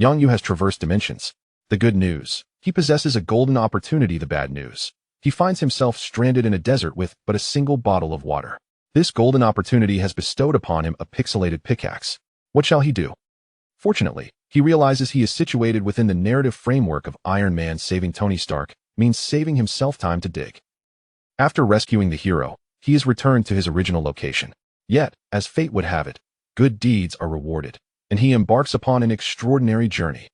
Yang Yu has traversed dimensions. The good news: he possesses a golden opportunity. The bad news: he finds himself stranded in a desert with but a single bottle of water. This golden opportunity has bestowed upon him a pixelated pickaxe. What shall he do? Fortunately, he realizes he is situated within the narrative framework of Iron Man. Saving Tony Stark means saving himself time to dig. After rescuing the hero, he is returned to his original location. Yet, as fate would have it, good deeds are rewarded, and he embarks upon an extraordinary journey.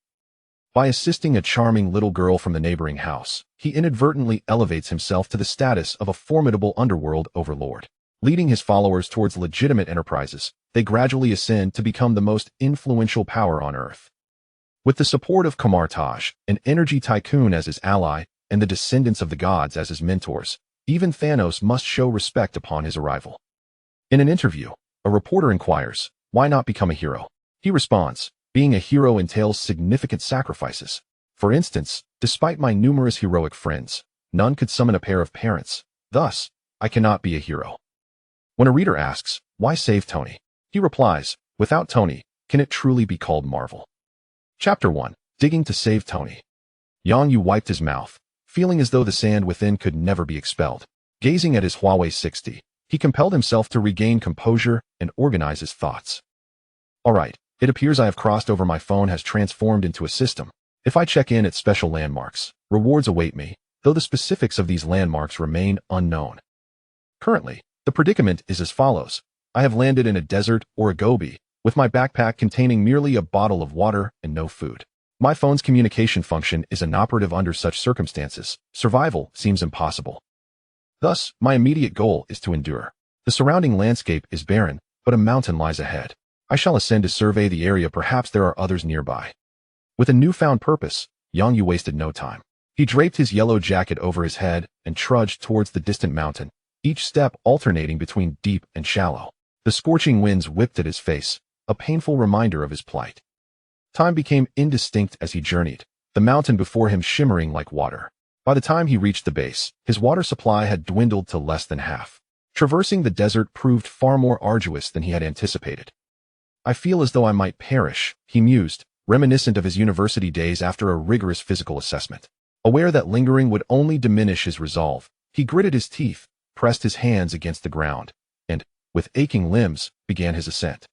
By assisting a charming little girl from the neighboring house, he inadvertently elevates himself to the status of a formidable underworld overlord. Leading his followers towards legitimate enterprises, they gradually ascend to become the most influential power on Earth. With the support of Kamar-Taj, an energy tycoon as his ally, and the descendants of the gods as his mentors, even Thanos must show respect upon his arrival. In an interview, a reporter inquires, "Why not become a hero?" He responds, "Being a hero entails significant sacrifices. For instance, despite my numerous heroic friends, none could summon a pair of parents. Thus, I cannot be a hero." When a reader asks, "Why save Tony?" he replies, "Without Tony, can it truly be called Marvel?" Chapter 1. Digging to save Tony. Yang Yu wiped his mouth, feeling as though the sand within could never be expelled. Gazing at his Huawei 60, he compelled himself to regain composure and organize his thoughts. All right, it appears I have crossed over. My phone has transformed into a system. If I check in at special landmarks, rewards await me, though the specifics of these landmarks remain unknown. Currently, the predicament is as follows. I have landed in a desert or a Gobi, with my backpack containing merely a bottle of water and no food. My phone's communication function is inoperative under such circumstances. Survival seems impossible. Thus, my immediate goal is to endure. The surrounding landscape is barren, but a mountain lies ahead. I shall ascend to survey the area. Perhaps there are others nearby. With a newfound purpose, Yang Yu wasted no time. He draped his yellow jacket over his head and trudged towards the distant mountain, each step alternating between deep and shallow. The scorching winds whipped at his face, a painful reminder of his plight. Time became indistinct as he journeyed, the mountain before him shimmering like water. By the time he reached the base, his water supply had dwindled to less than half. Traversing the desert proved far more arduous than he had anticipated. I feel as though I might perish, he mused, reminiscent of his university days after a rigorous physical assessment. Aware that lingering would only diminish his resolve, he gritted his teeth, pressed his hands against the ground, and, with aching limbs, began his ascent.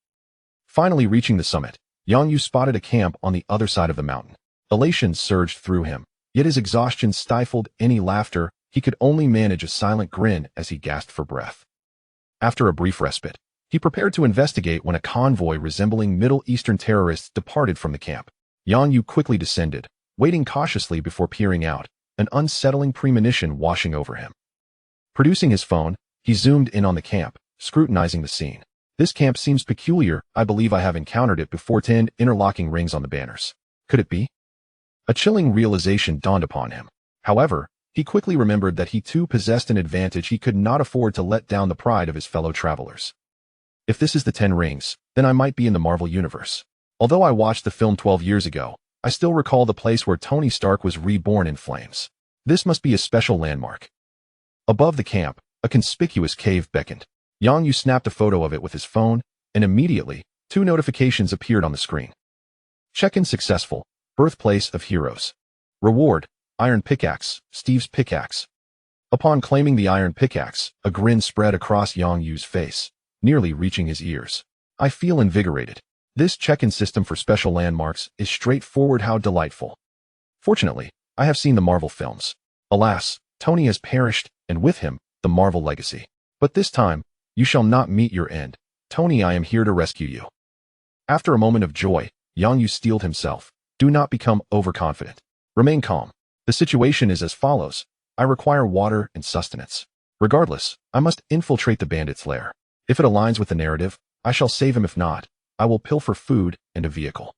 Finally reaching the summit, Yang Yu spotted a camp on the other side of the mountain. Elation surged through him, yet his exhaustion stifled any laughter. He could only manage a silent grin as he gasped for breath. After a brief respite, he prepared to investigate when a convoy resembling Middle Eastern terrorists departed from the camp. Yang Yu quickly descended, waiting cautiously before peering out, an unsettling premonition washing over him. Producing his phone, he zoomed in on the camp, scrutinizing the scene. This camp seems peculiar. I believe I have encountered it before. 10 interlocking rings on the banners. Could it be? A chilling realization dawned upon him. However, he quickly remembered that he too possessed an advantage. He could not afford to let down the pride of his fellow travelers. If this is the 10 rings, then I might be in the Marvel Universe. Although I watched the film 12 years ago, I still recall the place where Tony Stark was reborn in flames. This must be a special landmark. Above the camp, a conspicuous cave beckoned. Yang Yu snapped a photo of it with his phone, and immediately, 2 notifications appeared on the screen. Check-in successful. Birthplace of heroes. Reward: Iron Pickaxe, Steve's pickaxe. Upon claiming the iron pickaxe, a grin spread across Yang Yu's face, nearly reaching his ears. I feel invigorated. This check-in system for special landmarks is straightforward. How delightful. Fortunately, I have seen the Marvel films. Alas, Tony has perished, and with him, the Marvel legacy. But this time, you shall not meet your end. Tony, I am here to rescue you. After a moment of joy, Yang Yu steeled himself. Do not become overconfident. Remain calm. The situation is as follows. I require water and sustenance. Regardless, I must infiltrate the bandit's lair. If it aligns with the narrative, I shall save him. If not, I will pilfer food and a vehicle.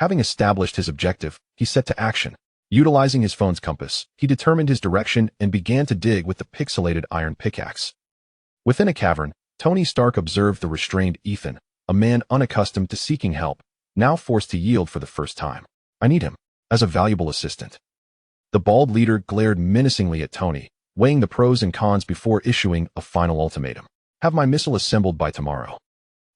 Having established his objective, he set to action. Utilizing his phone's compass, he determined his direction and began to dig with the pixelated iron pickaxe. Within a cavern, Tony Stark observed the restrained Ethan, a man unaccustomed to seeking help, now forced to yield for the first time. I need him as a valuable assistant. The bald leader glared menacingly at Tony, weighing the pros and cons before issuing a final ultimatum. Have my missile assembled by tomorrow.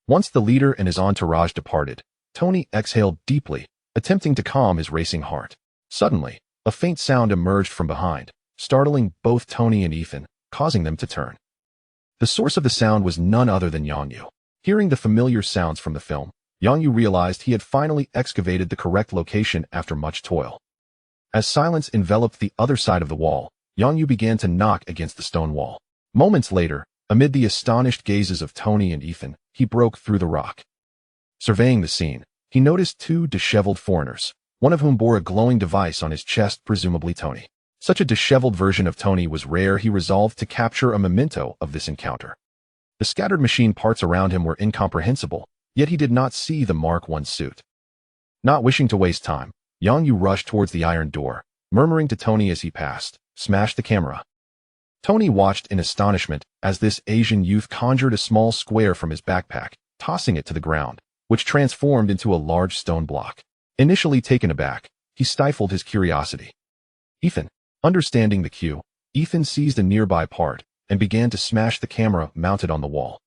Once the leader and his entourage departed, Tony exhaled deeply, attempting to calm his racing heart. Suddenly, a faint sound emerged from behind, startling both Tony and Ethan, causing them to turn. The source of the sound was none other than Yongyu. Hearing the familiar sounds from the film, Yongyu realized he had finally excavated the correct location after much toil. As silence enveloped the other side of the wall, Yongyu began to knock against the stone wall. Moments later, amid the astonished gazes of Tony and Ethan, he broke through the rock. Surveying the scene, he noticed two disheveled foreigners, one of whom bore a glowing device on his chest, presumably Tony. Such a disheveled version of Tony was rare. He resolved to capture a memento of this encounter. The scattered machine parts around him were incomprehensible, yet he did not see the Mark I suit. Not wishing to waste time, Yongyu rushed towards the iron door, murmuring to Tony as he passed, "Smash the camera." Tony watched in astonishment as this Asian youth conjured a small square from his backpack, tossing it to the ground, which transformed into a large stone block. Initially taken aback, he stifled his curiosity. Ethan. Understanding the cue, Ethan seized a nearby part and began to smash the camera mounted on the wall.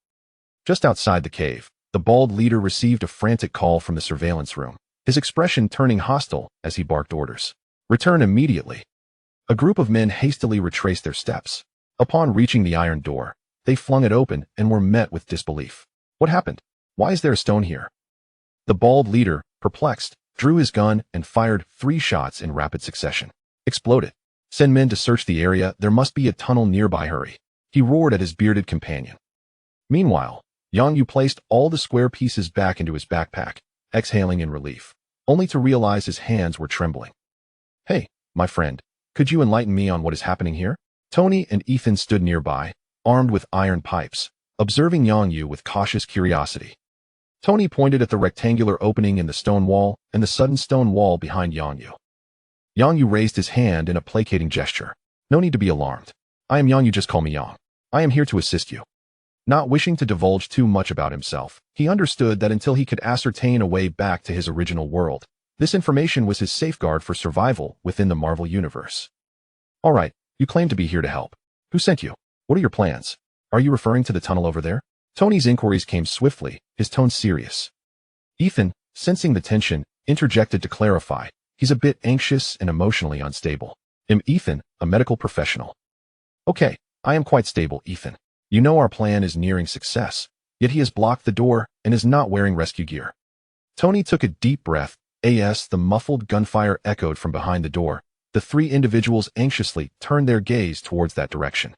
Just outside the cave, the bald leader received a frantic call from the surveillance room, his expression turning hostile as he barked orders. "Return immediately." A group of men hastily retraced their steps. Upon reaching the iron door, they flung it open and were met with disbelief. "What happened? Why is there a stone here?" The bald leader, perplexed, drew his gun and fired 3 shots in rapid succession. "Exploded. Send men to search the area. There must be a tunnel nearby. Hurry," he roared at his bearded companion. Meanwhile, Yongyu placed all the square pieces back into his backpack, exhaling in relief, only to realize his hands were trembling. "Hey, my friend, could you enlighten me on what is happening here?" Tony and Ethan stood nearby, armed with iron pipes, observing Yongyu with cautious curiosity. Tony pointed at the rectangular opening in the stone wall and the sudden stone wall behind Yongyu. Yongyu raised his hand in a placating gesture. "No need to be alarmed. I am Yongyu, just call me Yang. I am here to assist you." Not wishing to divulge too much about himself, he understood that until he could ascertain a way back to his original world, this information was his safeguard for survival within the Marvel Universe. "All right, you claim to be here to help. Who sent you? What are your plans? Are you referring to the tunnel over there?" Tony's inquiries came swiftly, his tone serious. Ethan, sensing the tension, interjected to clarify. "He's a bit anxious and emotionally unstable." Ethan, a medical professional. "Okay, I am quite stable, Ethan. You know our plan is nearing success, yet he has blocked the door and is not wearing rescue gear." Tony took a deep breath. As the muffled gunfire echoed from behind the door, the 3 individuals anxiously turned their gaze towards that direction.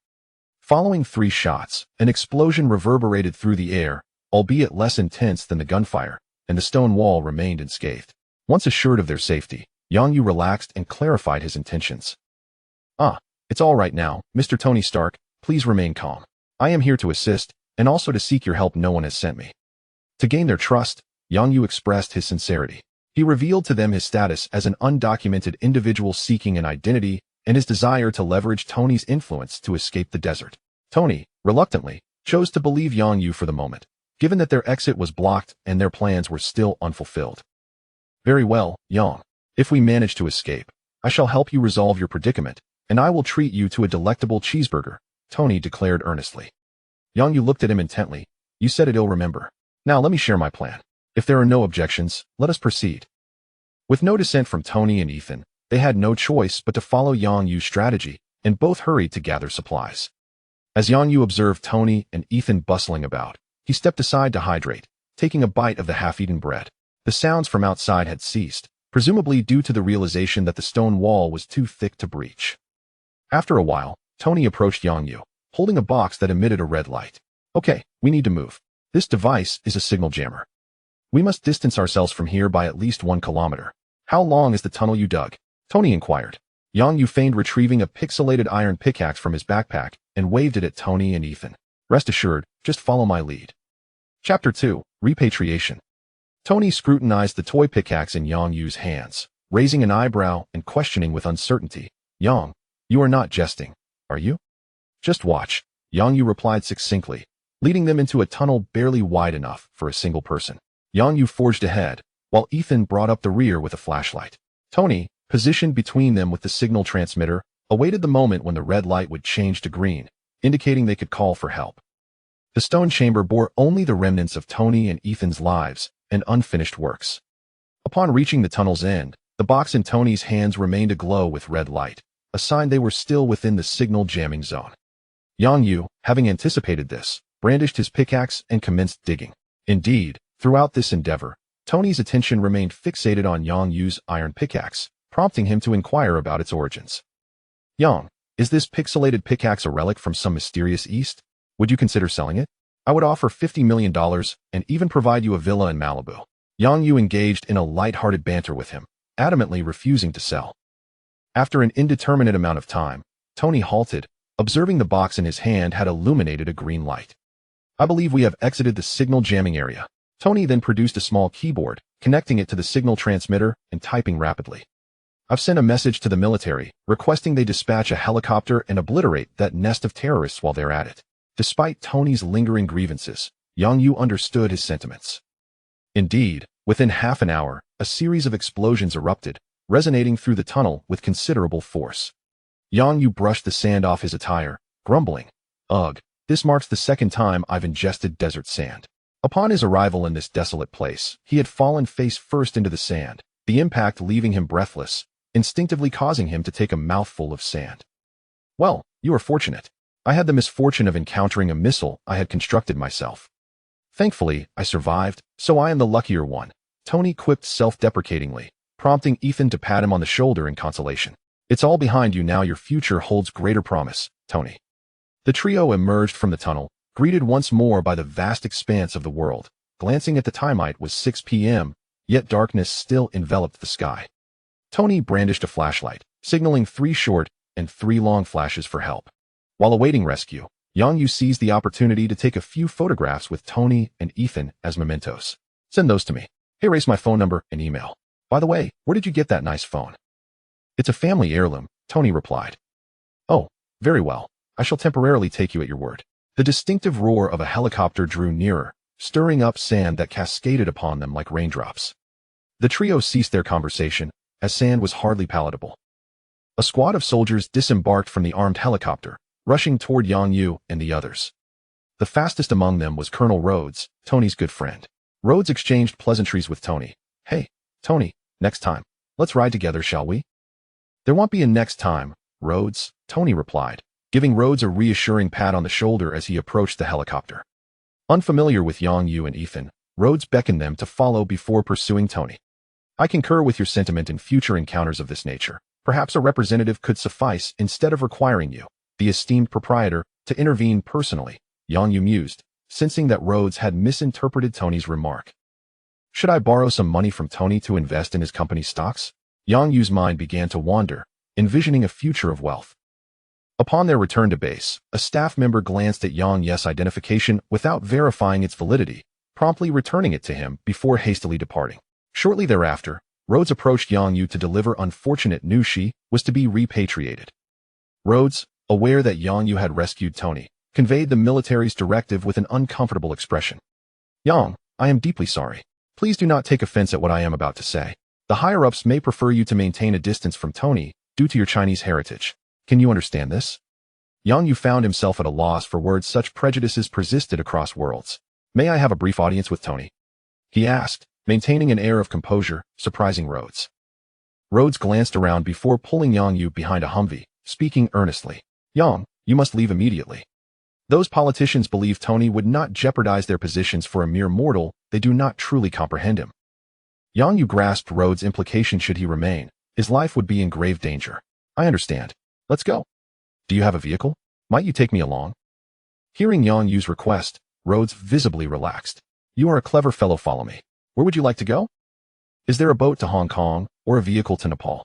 Following 3 shots, an explosion reverberated through the air, albeit less intense than the gunfire, and the stone wall remained unscathed. Once assured of their safety, Yongyu relaxed and clarified his intentions. It's all right now, Mr. Tony Stark, please remain calm. I am here to assist, and also to seek your help. No one has sent me." To gain their trust, Yongyu expressed his sincerity. He revealed to them his status as an undocumented individual seeking an identity and his desire to leverage Tony's influence to escape the desert. Tony, reluctantly, chose to believe Yongyu for the moment, given that their exit was blocked and their plans were still unfulfilled. "Very well, Yang. If we manage to escape, I shall help you resolve your predicament, and I will treat you to a delectable cheeseburger," Tony declared earnestly. Yongyu looked at him intently. "You said it, I'll remember. Now let me share my plan. If there are no objections, let us proceed." With no dissent from Tony and Ethan, they had no choice but to follow Yongyu's strategy, and both hurried to gather supplies. As Yongyu observed Tony and Ethan bustling about, he stepped aside to hydrate, taking a bite of the half-eaten bread. The sounds from outside had ceased, presumably due to the realization that the stone wall was too thick to breach. After a while, Tony approached Yongyu, holding a box that emitted a red light. "Okay, we need to move. This device is a signal jammer. We must distance ourselves from here by at least 1 kilometer. How long is the tunnel you dug?" Tony inquired. Yongyu feigned retrieving a pixelated iron pickaxe from his backpack and waved it at Tony and Ethan. "Rest assured, just follow my lead." Chapter 2, Repatriation. Tony scrutinized the toy pickaxe in Yongyu's hands, raising an eyebrow and questioning with uncertainty. "Yang, you are not jesting, are you?" "Just watch," Yongyu replied succinctly, leading them into a tunnel barely wide enough for a single person. Yongyu forged ahead, while Ethan brought up the rear with a flashlight. Tony, positioned between them with the signal transmitter, awaited the moment when the red light would change to green, indicating they could call for help. The stone chamber bore only the remnants of Tony and Ethan's lives and unfinished works. Upon reaching the tunnel's end, the box in Tony's hands remained aglow with red light, a sign they were still within the signal jamming zone. Yang Yu, having anticipated this, brandished his pickaxe and commenced digging. Indeed, throughout this endeavor, Tony's attention remained fixated on Yang Yu's iron pickaxe, prompting him to inquire about its origins. Yang, is this pixelated pickaxe a relic from some mysterious East? Would you consider selling it? I would offer $50 million and even provide you a villa in Malibu. Yang Yu engaged in a light-hearted banter with him, adamantly refusing to sell. After an indeterminate amount of time, Tony halted, observing the box in his hand had illuminated a green light. I believe we have exited the signal jamming area. Tony then produced a small keyboard, connecting it to the signal transmitter and typing rapidly. I've sent a message to the military, requesting they dispatch a helicopter and obliterate that nest of terrorists while they're at it. Despite Tony's lingering grievances, Yang Yu understood his sentiments. Indeed, within half an hour, a series of explosions erupted, resonating through the tunnel with considerable force. Yang Yu brushed the sand off his attire, grumbling, "Ugh, this marks the second time I've ingested desert sand." Upon his arrival in this desolate place, he had fallen face first into the sand, the impact leaving him breathless, instinctively causing him to take a mouthful of sand. Well, you are fortunate. I had the misfortune of encountering a missile I had constructed myself. Thankfully, I survived, so I am the luckier one, Tony quipped self-deprecatingly, prompting Ethan to pat him on the shoulder in consolation. It's all behind you now. Your future holds greater promise, Tony. The trio emerged from the tunnel, greeted once more by the vast expanse of the world. Glancing at the time, it was 6 p.m., yet darkness still enveloped the sky. Tony brandished a flashlight, signaling 3 short and 3 long flashes for help. While awaiting rescue, Yang Yu seized the opportunity to take a few photographs with Tony and Ethan as mementos. Send those to me. Hey, erase my phone number and email. By the way, where did you get that nice phone? It's a family heirloom, Tony replied. Oh, very well. I shall temporarily take you at your word. The distinctive roar of a helicopter drew nearer, stirring up sand that cascaded upon them like raindrops. The trio ceased their conversation, as sand was hardly palatable. A squad of soldiers disembarked from the armed helicopter, rushing toward Yang Yu and the others. The fastest among them was Colonel Rhodes, Tony's good friend. Rhodes exchanged pleasantries with Tony. Hey, Tony, next time, let's ride together, shall we? There won't be a next time, Rhodes, Tony replied, giving Rhodes a reassuring pat on the shoulder as he approached the helicopter. Unfamiliar with Yang Yu and Ethan, Rhodes beckoned them to follow before pursuing Tony. I concur with your sentiment in future encounters of this nature. Perhaps a representative could suffice instead of requiring you, the esteemed proprietor, to intervene personally, Yang Yu mused, sensing that Rhodes had misinterpreted Tony's remark. Should I borrow some money from Tony to invest in his company's stocks? Yang Yu's mind began to wander, envisioning a future of wealth. Upon their return to base, a staff member glanced at Yang Yu's identification without verifying its validity, promptly returning it to him before hastily departing. Shortly thereafter, Rhodes approached Yang Yu to deliver unfortunate news. She was to be repatriated. Rhodes, aware that Yang Yu had rescued Tony, conveyed the military's directive with an uncomfortable expression. Yang, I am deeply sorry. Please do not take offense at what I am about to say. The higher-ups may prefer you to maintain a distance from Tony due to your Chinese heritage. Can you understand this? Yang Yu found himself at a loss for words. Such prejudices persisted across worlds. May I have a brief audience with Tony? He asked, maintaining an air of composure, surprising Rhodes. Rhodes glanced around before pulling Yang Yu behind a Humvee, speaking earnestly. Yang, you must leave immediately. Those politicians believe Tony would not jeopardize their positions for a mere mortal. They do not truly comprehend him. Yang Yu grasped Rhodes' implication. Should he remain, his life would be in grave danger. I understand. Let's go. Do you have a vehicle? Might you take me along? Hearing Yang Yu's request, Rhodes visibly relaxed. You are a clever fellow. Follow me. Where would you like to go? Is there a boat to Hong Kong or a vehicle to Nepal?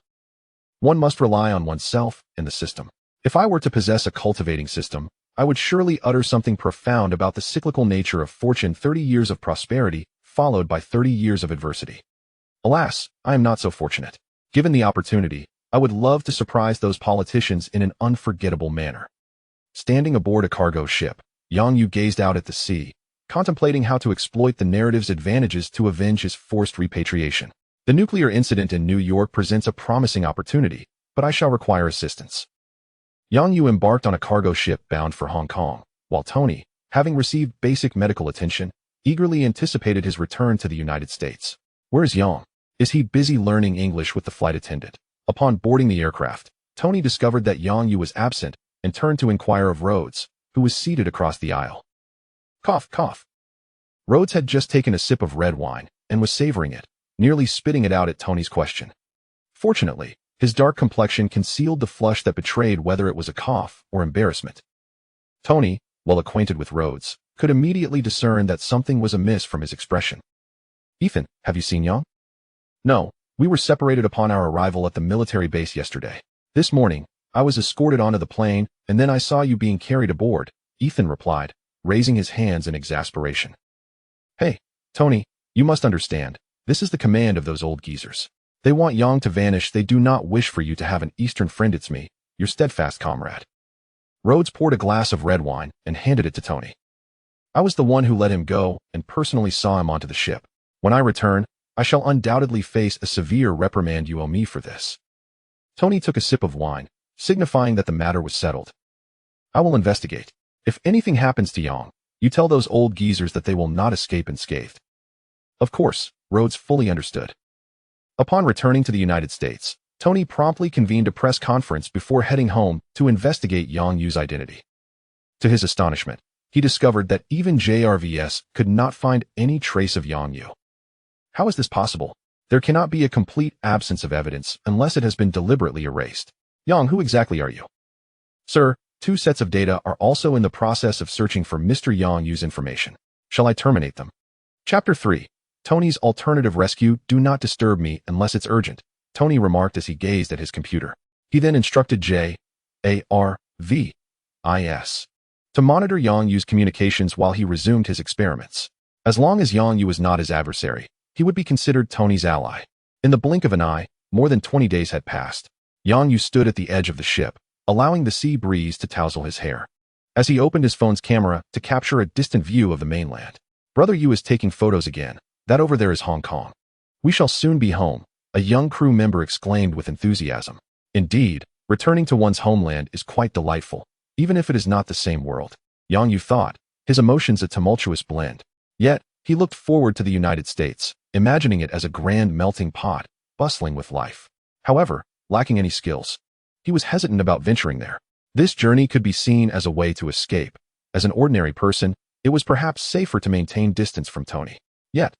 One must rely on oneself and the system. If I were to possess a cultivating system, I would surely utter something profound about the cyclical nature of fortune. 30 years of prosperity, followed by 30 years of adversity. Alas, I am not so fortunate. Given the opportunity, I would love to surprise those politicians in an unforgettable manner. Standing aboard a cargo ship, Yang Yu gazed out at the sea, contemplating how to exploit the narrative's advantages to avenge his forced repatriation. The nuclear incident in New York presents a promising opportunity, but I shall require assistance. Yang Yu embarked on a cargo ship bound for Hong Kong, while Tony, having received basic medical attention, eagerly anticipated his return to the United States. Where is Yang? Is he busy learning English with the flight attendant? Upon boarding the aircraft, Tony discovered that Yang Yu was absent and turned to inquire of Rhodes, who was seated across the aisle. Cough, cough. Rhodes had just taken a sip of red wine and was savoring it, nearly spitting it out at Tony's question. Fortunately, his dark complexion concealed the flush that betrayed whether it was a cough or embarrassment. Tony, well acquainted with Rhodes, could immediately discern that something was amiss from his expression. Ethan, have you seen Yang? No, we were separated upon our arrival at the military base yesterday. This morning, I was escorted onto the plane, and then I saw you being carried aboard, Ethan replied, raising his hands in exasperation. Hey, Tony, you must understand, this is the command of those old geezers. They want Yang to vanish. They do not wish for you to have an Eastern friend. It's me, your steadfast comrade. Rhodes poured a glass of red wine and handed it to Tony. I was the one who let him go and personally saw him onto the ship. When I return, I shall undoubtedly face a severe reprimand. You owe me for this. Tony took a sip of wine, signifying that the matter was settled. I will investigate. If anything happens to Yang, you tell those old geezers that they will not escape unscathed. Of course, Rhodes fully understood. Upon returning to the United States, Tony promptly convened a press conference before heading home to investigate Yang Yu's identity. To his astonishment, he discovered that even JRVS could not find any trace of Yang Yu. How is this possible? There cannot be a complete absence of evidence unless it has been deliberately erased. Yang, who exactly are you? Sir, 2 sets of data are also in the process of searching for Mr. Yang Yu's information. Shall I terminate them? Chapter 3. Tony's alternative rescue. Do not disturb me unless it's urgent, Tony remarked as he gazed at his computer. He then instructed JARVIS to monitor Yang Yu's communications while he resumed his experiments. As long as Yang Yu was not his adversary, he would be considered Tony's ally. In the blink of an eye, more than 20 days had passed. Yang Yu stood at the edge of the ship, allowing the sea breeze to tousle his hair. As he opened his phone's camera to capture a distant view of the mainland. Brother Yu is taking photos again. That over there is Hong Kong. We shall soon be home, a young crew member exclaimed with enthusiasm. Indeed, returning to one's homeland is quite delightful, even if it is not the same world. Yang Yu thought, his emotions a tumultuous blend. Yet, he looked forward to the United States, imagining it as a grand melting pot, bustling with life. However, lacking any skills, he was hesitant about venturing there. This journey could be seen as a way to escape. As an ordinary person, it was perhaps safer to maintain distance from Tony. Yet,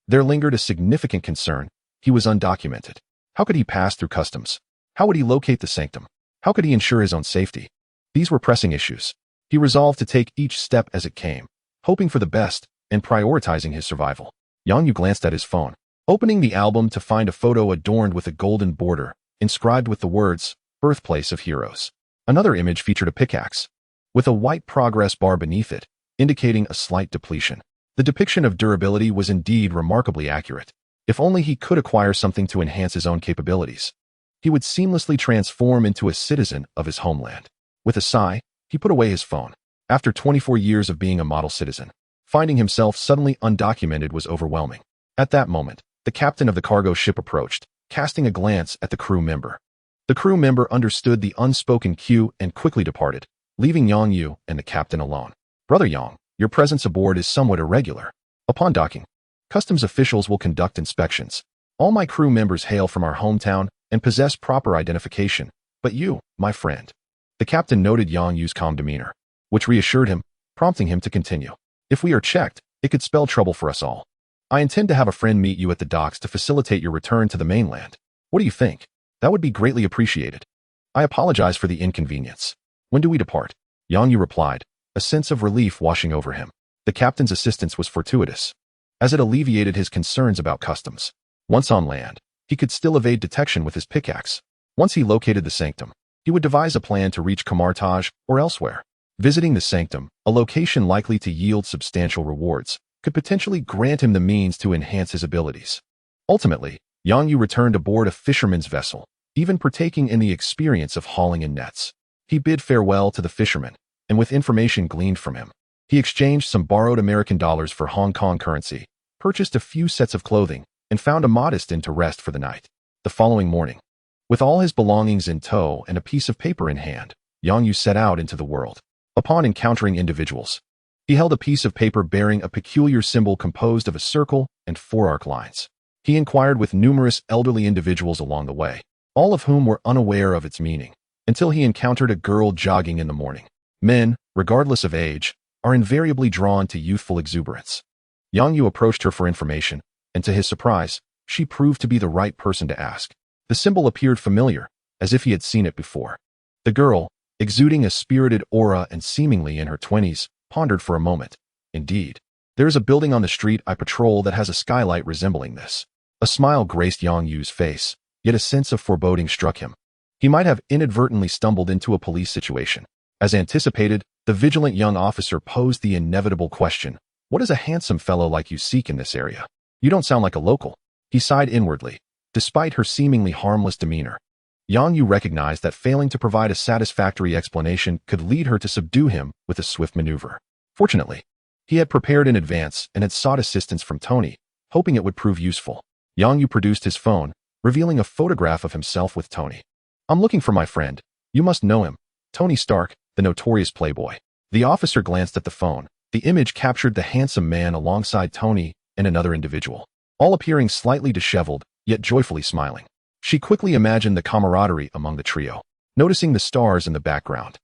there lingered a significant concern. He was undocumented. How could he pass through customs? How would he locate the sanctum? How could he ensure his own safety? These were pressing issues. He resolved to take each step as it came, hoping for the best and prioritizing his survival. Yang Yu glanced at his phone, opening the album to find a photo adorned with a golden border, inscribed with the words, "Birthplace of Heroes." Another image featured a pickaxe, with a white progress bar beneath it, indicating a slight depletion. The depiction of durability was indeed remarkably accurate. If only he could acquire something to enhance his own capabilities, he would seamlessly transform into a citizen of his homeland. With a sigh, he put away his phone. After 24 years of being a model citizen, finding himself suddenly undocumented was overwhelming. At that moment, the captain of the cargo ship approached, casting a glance at the crew member. The crew member understood the unspoken cue and quickly departed, leaving Yang Yu and the captain alone. Brother Yang, your presence aboard is somewhat irregular. Upon docking, customs officials will conduct inspections. All my crew members hail from our hometown and possess proper identification, but you, my friend. The captain noted Yang Yu's calm demeanor, which reassured him, prompting him to continue. If we are checked, it could spell trouble for us all. I intend to have a friend meet you at the docks to facilitate your return to the mainland. What do you think? That would be greatly appreciated. I apologize for the inconvenience. When do we depart? Yang Yu replied, a sense of relief washing over him. The captain's assistance was fortuitous, as it alleviated his concerns about customs. Once on land, he could still evade detection with his pickaxe. Once he located the sanctum, he would devise a plan to reach Kamar-Taj or elsewhere. Visiting the sanctum, a location likely to yield substantial rewards, could potentially grant him the means to enhance his abilities. Ultimately, Yang Yu returned aboard a fisherman's vessel, even partaking in the experience of hauling in nets. He bid farewell to the fisherman, and with information gleaned from him, he exchanged some borrowed American dollars for Hong Kong currency, purchased a few sets of clothing, and found a modest inn to rest for the night. The following morning, with all his belongings in tow and a piece of paper in hand, Yang Yu set out into the world. Upon encountering individuals, he held a piece of paper bearing a peculiar symbol composed of a circle and 4 arc lines. He inquired with numerous elderly individuals along the way, all of whom were unaware of its meaning, until he encountered a girl jogging in the morning. Men, regardless of age, are invariably drawn to youthful exuberance. Yang Yu approached her for information, and to his surprise, she proved to be the right person to ask. The symbol appeared familiar, as if he had seen it before. The girl, exuding a spirited aura and seemingly in her 20s, pondered for a moment. Indeed, there is a building on the street I patrol that has a skylight resembling this. A smile graced Yang Yu's face, yet a sense of foreboding struck him. He might have inadvertently stumbled into a police situation. As anticipated, the vigilant young officer posed the inevitable question, "What does a handsome fellow like you seek in this area? You don't sound like a local." He sighed inwardly, despite her seemingly harmless demeanor. Yang Yu recognized that failing to provide a satisfactory explanation could lead her to subdue him with a swift maneuver. Fortunately, he had prepared in advance and had sought assistance from Tony, hoping it would prove useful. Yang Yu produced his phone, revealing a photograph of himself with Tony. "I'm looking for my friend. You must know him. Tony Stark, the notorious playboy." The officer glanced at the phone. The image captured the handsome man alongside Tony and another individual, all appearing slightly disheveled, yet joyfully smiling. She quickly imagined the camaraderie among the trio, noticing the stars in the background.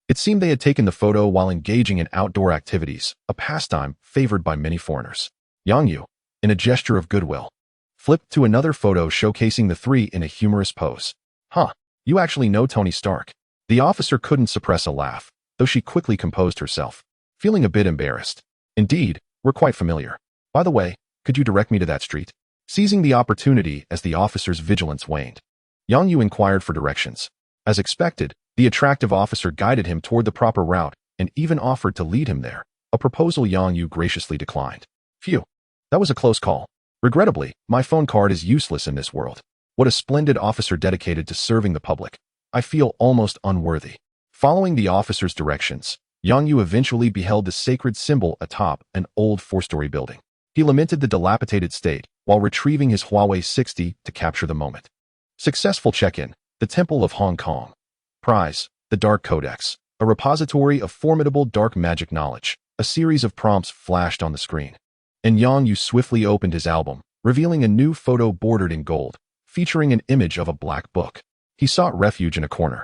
It seemed they had taken the photo while engaging in outdoor activities, a pastime favored by many foreigners. Yang Yu, in a gesture of goodwill, flipped to another photo showcasing the three in a humorous pose. "Huh, you actually know Tony Stark." The officer couldn't suppress a laugh, though she quickly composed herself, feeling a bit embarrassed. "Indeed, we're quite familiar. By the way, could you direct me to that street?" Seizing the opportunity as the officer's vigilance waned, Yang Yu inquired for directions. As expected, the attractive officer guided him toward the proper route and even offered to lead him there, a proposal Yang Yu graciously declined. "Phew, that was a close call. Regrettably, my phone card is useless in this world. What a splendid officer dedicated to serving the public. I feel almost unworthy." Following the officer's directions, Yang Yu eventually beheld the sacred symbol atop an old four-story building. He lamented the dilapidated state while retrieving his Huawei 60 to capture the moment. Successful check-in, the Temple of Hong Kong. Prize, the Dark Codex, a repository of formidable dark magic knowledge. A series of prompts flashed on the screen, and Yang Yu swiftly opened his album, revealing a new photo bordered in gold, featuring an image of a black book. He sought refuge in a corner,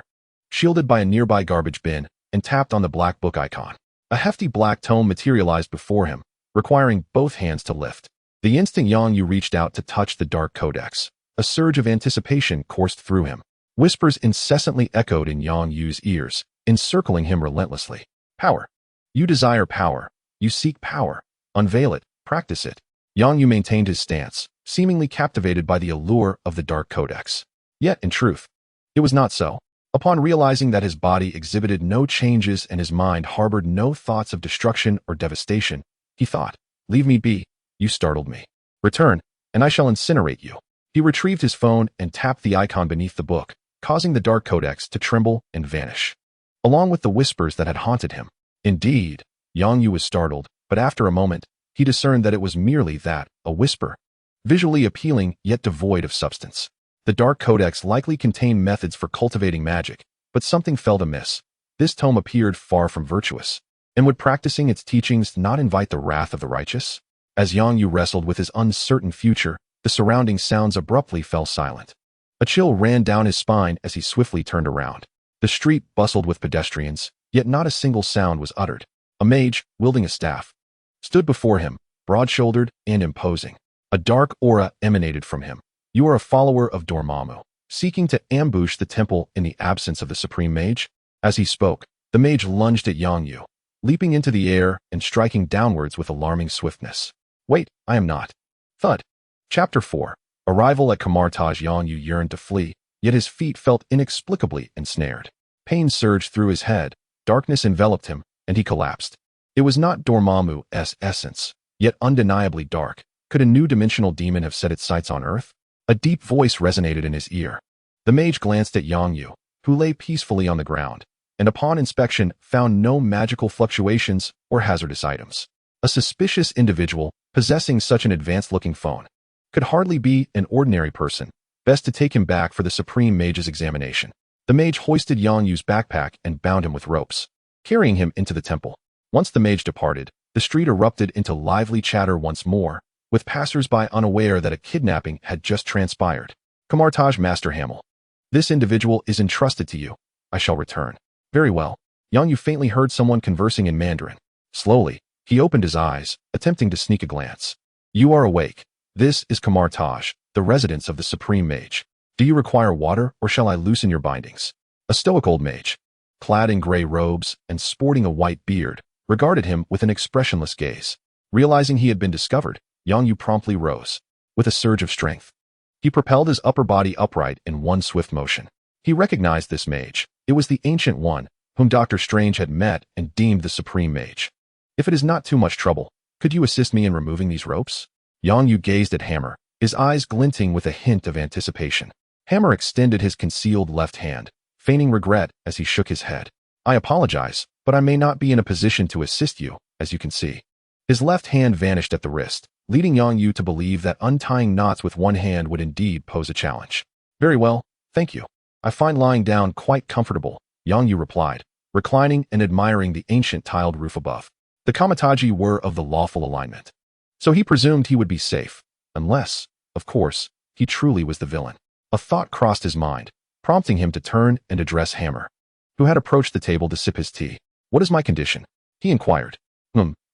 shielded by a nearby garbage bin, and tapped on the black book icon. A hefty black tome materialized before him, requiring both hands to lift. The instant Yang Yu reached out to touch the Dark Codex, a surge of anticipation coursed through him. Whispers incessantly echoed in Yang Yu's ears, encircling him relentlessly. "Power. You desire power. You seek power. Unveil it. Practice it." Yang Yu maintained his stance, seemingly captivated by the allure of the Dark Codex. Yet, in truth, it was not so. Upon realizing that his body exhibited no changes and his mind harbored no thoughts of destruction or devastation, he thought, "Leave me be. You startled me. Return, and I shall incinerate you." He retrieved his phone and tapped the icon beneath the book, causing the Dark Codex to tremble and vanish, along with the whispers that had haunted him. Indeed, Yang Yu was startled, but after a moment, he discerned that it was merely that, a whisper, visually appealing yet devoid of substance. The Dark Codex likely contained methods for cultivating magic, but something felt amiss. This tome appeared far from virtuous, and would practicing its teachings not invite the wrath of the righteous? As Yang Yu wrestled with his uncertain future, the surrounding sounds abruptly fell silent. A chill ran down his spine as he swiftly turned around. The street bustled with pedestrians, yet not a single sound was uttered. A mage, wielding a staff, stood before him, broad-shouldered and imposing. A dark aura emanated from him. "You are a follower of Dormammu, seeking to ambush the temple in the absence of the supreme mage?" As he spoke, the mage lunged at Yang Yu, leaping into the air and striking downwards with alarming swiftness. "Wait, I am not." Thud. Chapter 4. Arrival at Kamar-Taj. Yang Yu yearned to flee, yet his feet felt inexplicably ensnared. Pain surged through his head, darkness enveloped him, and he collapsed. It was not Dormammu's essence, yet undeniably dark. Could a new dimensional demon have set its sights on Earth? A deep voice resonated in his ear. The mage glanced at Yang Yu, who lay peacefully on the ground, and upon inspection found no magical fluctuations or hazardous items. A suspicious individual, possessing such an advanced-looking phone, could hardly be an ordinary person. Best to take him back for the Supreme Mage's examination. The mage hoisted Yang Yu's backpack and bound him with ropes, carrying him into the temple. Once the mage departed, the street erupted into lively chatter once more, with passers-by unaware that a kidnapping had just transpired. Kamar-Taj Master Hamel. This individual is entrusted to you. I shall return. Very well. Yang Yu faintly heard someone conversing in Mandarin. Slowly, he opened his eyes, attempting to sneak a glance. You are awake. This is Kamar-Taj, the residence of the Supreme Mage. Do you require water, or shall I loosen your bindings? A stoic old mage, clad in gray robes and sporting a white beard, regarded him with an expressionless gaze. Realizing he had been discovered, Yang Yu promptly rose. With a surge of strength, he propelled his upper body upright in one swift motion. He recognized this mage. It was the Ancient One, whom Dr. Strange had met and deemed the Supreme Mage. If it is not too much trouble, could you assist me in removing these ropes? Yang Yu gazed at Hammer, his eyes glinting with a hint of anticipation. Hammer extended his concealed left hand, feigning regret as he shook his head. I apologize, but I may not be in a position to assist you, as you can see. His left hand vanished at the wrist, leading Yang Yu to believe that untying knots with one hand would indeed pose a challenge. Very well, thank you. I find lying down quite comfortable, Yang Yu replied, reclining and admiring the ancient tiled roof above. The Kamar-Taj were of the lawful alignment, so he presumed he would be safe, unless, of course, he truly was the villain. A thought crossed his mind, prompting him to turn and address Hammer, who had approached the table to sip his tea. What is my condition? He inquired.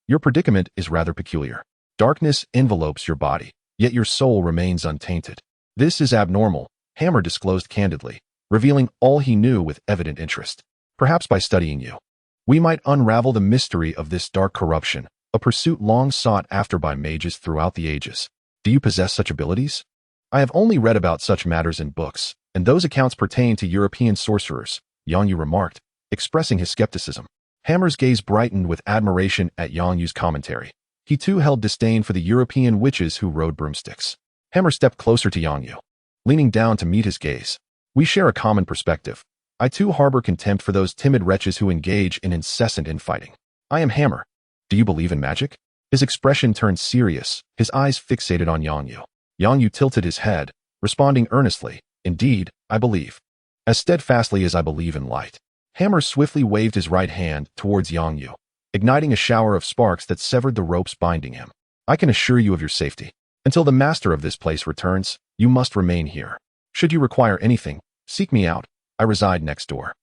Your predicament is rather peculiar. Darkness envelopes your body, yet your soul remains untainted. This is abnormal, Hammer disclosed candidly, revealing all he knew with evident interest. Perhaps by studying you, we might unravel the mystery of this dark corruption, a pursuit long sought after by mages throughout the ages. Do you possess such abilities? I have only read about such matters in books, and those accounts pertain to European sorcerers, Yang Yu remarked, expressing his skepticism. Hammer's gaze brightened with admiration at Yang Yu's commentary. He too held disdain for the European witches who rode broomsticks. Hammer stepped closer to Yang Yu, leaning down to meet his gaze. We share a common perspective. I too harbor contempt for those timid wretches who engage in incessant infighting. I am Hammer. Do you believe in magic? His expression turned serious, his eyes fixated on Yang Yu. Yang Yu tilted his head, responding earnestly, Indeed, I believe. As steadfastly as I believe in light. Hammer swiftly waved his right hand towards Yang Yu, igniting a shower of sparks that severed the ropes binding him. I can assure you of your safety. Until the master of this place returns, you must remain here. Should you require anything, seek me out. I reside next door.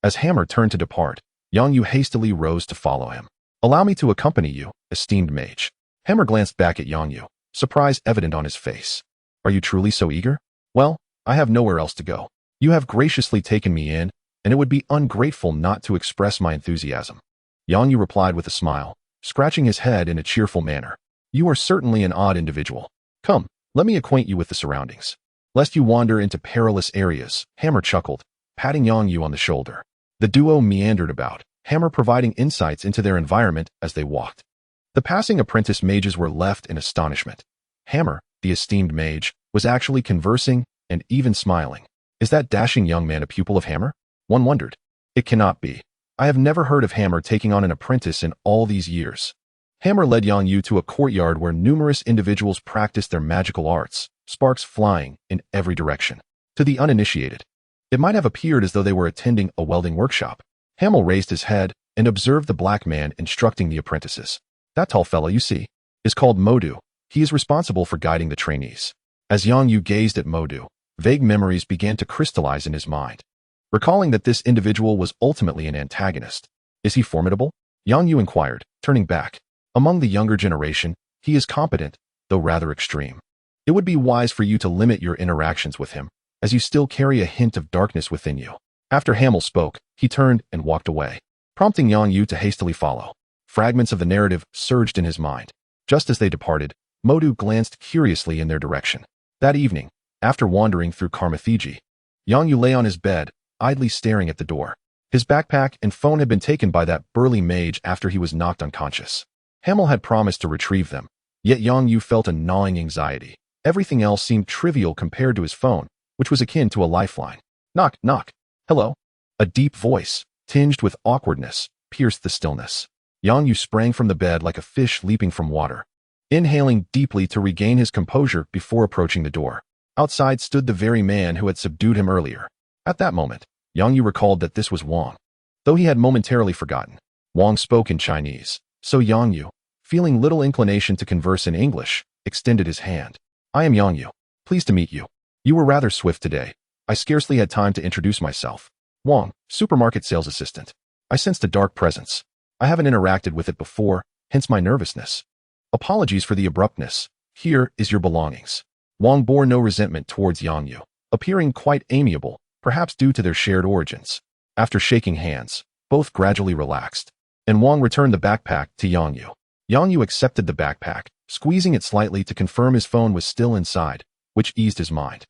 As Hammer turned to depart, Yang Yu hastily rose to follow him. Allow me to accompany you, esteemed mage. Hammer glanced back at Yang Yu, surprise evident on his face. Are you truly so eager? Well, I have nowhere else to go. You have graciously taken me in, and it would be ungrateful not to express my enthusiasm. Yang Yu replied with a smile, scratching his head in a cheerful manner. You are certainly an odd individual. Come, let me acquaint you with the surroundings. Lest you wander into perilous areas, Hammer chuckled, patting Yang Yu on the shoulder. The duo meandered about, Hammer providing insights into their environment as they walked. The passing apprentice mages were left in astonishment. Hammer, the esteemed mage, was actually conversing and even smiling. Is that dashing young man a pupil of Hammer? One wondered. It cannot be. I have never heard of Hammer taking on an apprentice in all these years. Hammer led Yang Yu to a courtyard where numerous individuals practiced their magical arts, sparks flying in every direction. To the uninitiated, it might have appeared as though they were attending a welding workshop. Hamel raised his head and observed the black man instructing the apprentices. That tall fellow you see is called Modu. He is responsible for guiding the trainees. As Yang Yu gazed at Modu, vague memories began to crystallize in his mind. Recalling that this individual was ultimately an antagonist. Is he formidable? Yang Yu inquired, turning back. Among the younger generation, he is competent, though rather extreme. It would be wise for you to limit your interactions with him, as you still carry a hint of darkness within you. After Hamel spoke, he turned and walked away, prompting Yang Yu to hastily follow. Fragments of the narrative surged in his mind. Just as they departed, Modu glanced curiously in their direction. That evening, after wandering through Kamar-Taj, Yang Yu lay on his bed, idly staring at the door. His backpack and phone had been taken by that burly mage after he was knocked unconscious. Hamel had promised to retrieve them, yet Yang Yu felt a gnawing anxiety. Everything else seemed trivial compared to his phone, which was akin to a lifeline. Knock, knock. Hello? A deep voice, tinged with awkwardness, pierced the stillness. Yang Yu sprang from the bed like a fish leaping from water, inhaling deeply to regain his composure before approaching the door. Outside stood the very man who had subdued him earlier. At that moment, Yang Yu recalled that this was Wang. Though he had momentarily forgotten, Wang spoke in Chinese, so Yang Yu, feeling little inclination to converse in English, extended his hand. I am Yang Yu. Pleased to meet you. You were rather swift today. I scarcely had time to introduce myself. Wang, supermarket sales assistant. I sensed a dark presence. I haven't interacted with it before, hence my nervousness. Apologies for the abruptness. Here is your belongings. Wang bore no resentment towards Yang Yu, appearing quite amiable, perhaps due to their shared origins. After shaking hands, both gradually relaxed, and Wang returned the backpack to Yang Yu. Yang Yu accepted the backpack, squeezing it slightly to confirm his phone was still inside, which eased his mind.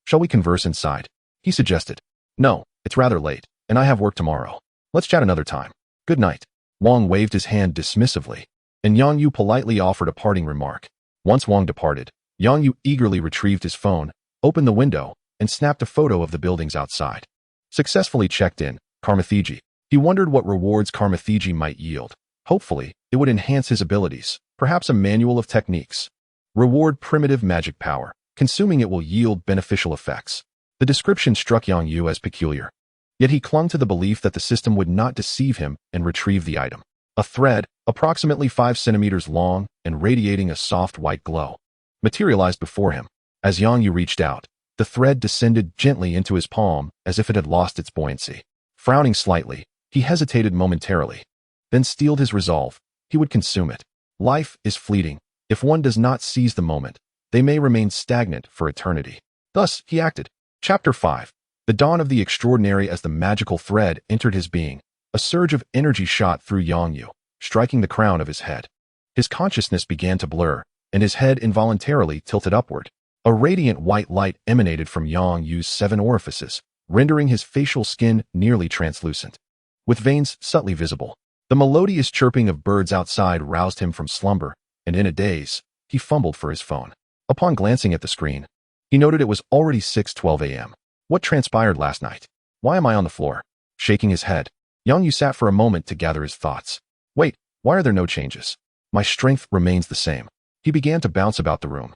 Shall we converse inside? He suggested. No, it's rather late, and I have work tomorrow. Let's chat another time. Good night. Wang waved his hand dismissively, and Yang Yu politely offered a parting remark. Once Wang departed, Yang Yu eagerly retrieved his phone, opened the window, and snapped a photo of the buildings outside. Successfully checked in, Kamar-Taj. He wondered what rewards Kamar-Taj might yield. Hopefully, it would enhance his abilities, perhaps a manual of techniques. Reward primitive magic power. Consuming it will yield beneficial effects. The description struck Yang Yu as peculiar. Yet he clung to the belief that the system would not deceive him and retrieve the item. A thread, approximately 5 centimeters long and radiating a soft white glow, materialized before him. As Yang Yu reached out, the thread descended gently into his palm as if it had lost its buoyancy. Frowning slightly, he hesitated momentarily, then steeled his resolve. He would consume it. Life is fleeting. If one does not seize the moment, they may remain stagnant for eternity. Thus, he acted. Chapter 5. The dawn of the extraordinary. As the magical thread entered his being, a surge of energy shot through Yang Yu, striking the crown of his head. His consciousness began to blur, and his head involuntarily tilted upward. A radiant white light emanated from Yang Yu's 7 orifices, rendering his facial skin nearly translucent, with veins subtly visible. The melodious chirping of birds outside roused him from slumber, and in a daze, he fumbled for his phone. Upon glancing at the screen, he noted it was already 6:12 a.m. What transpired last night? Why am I on the floor? Shaking his head, Yang Yu sat for a moment to gather his thoughts. Wait, why are there no changes? My strength remains the same. He began to bounce about the room,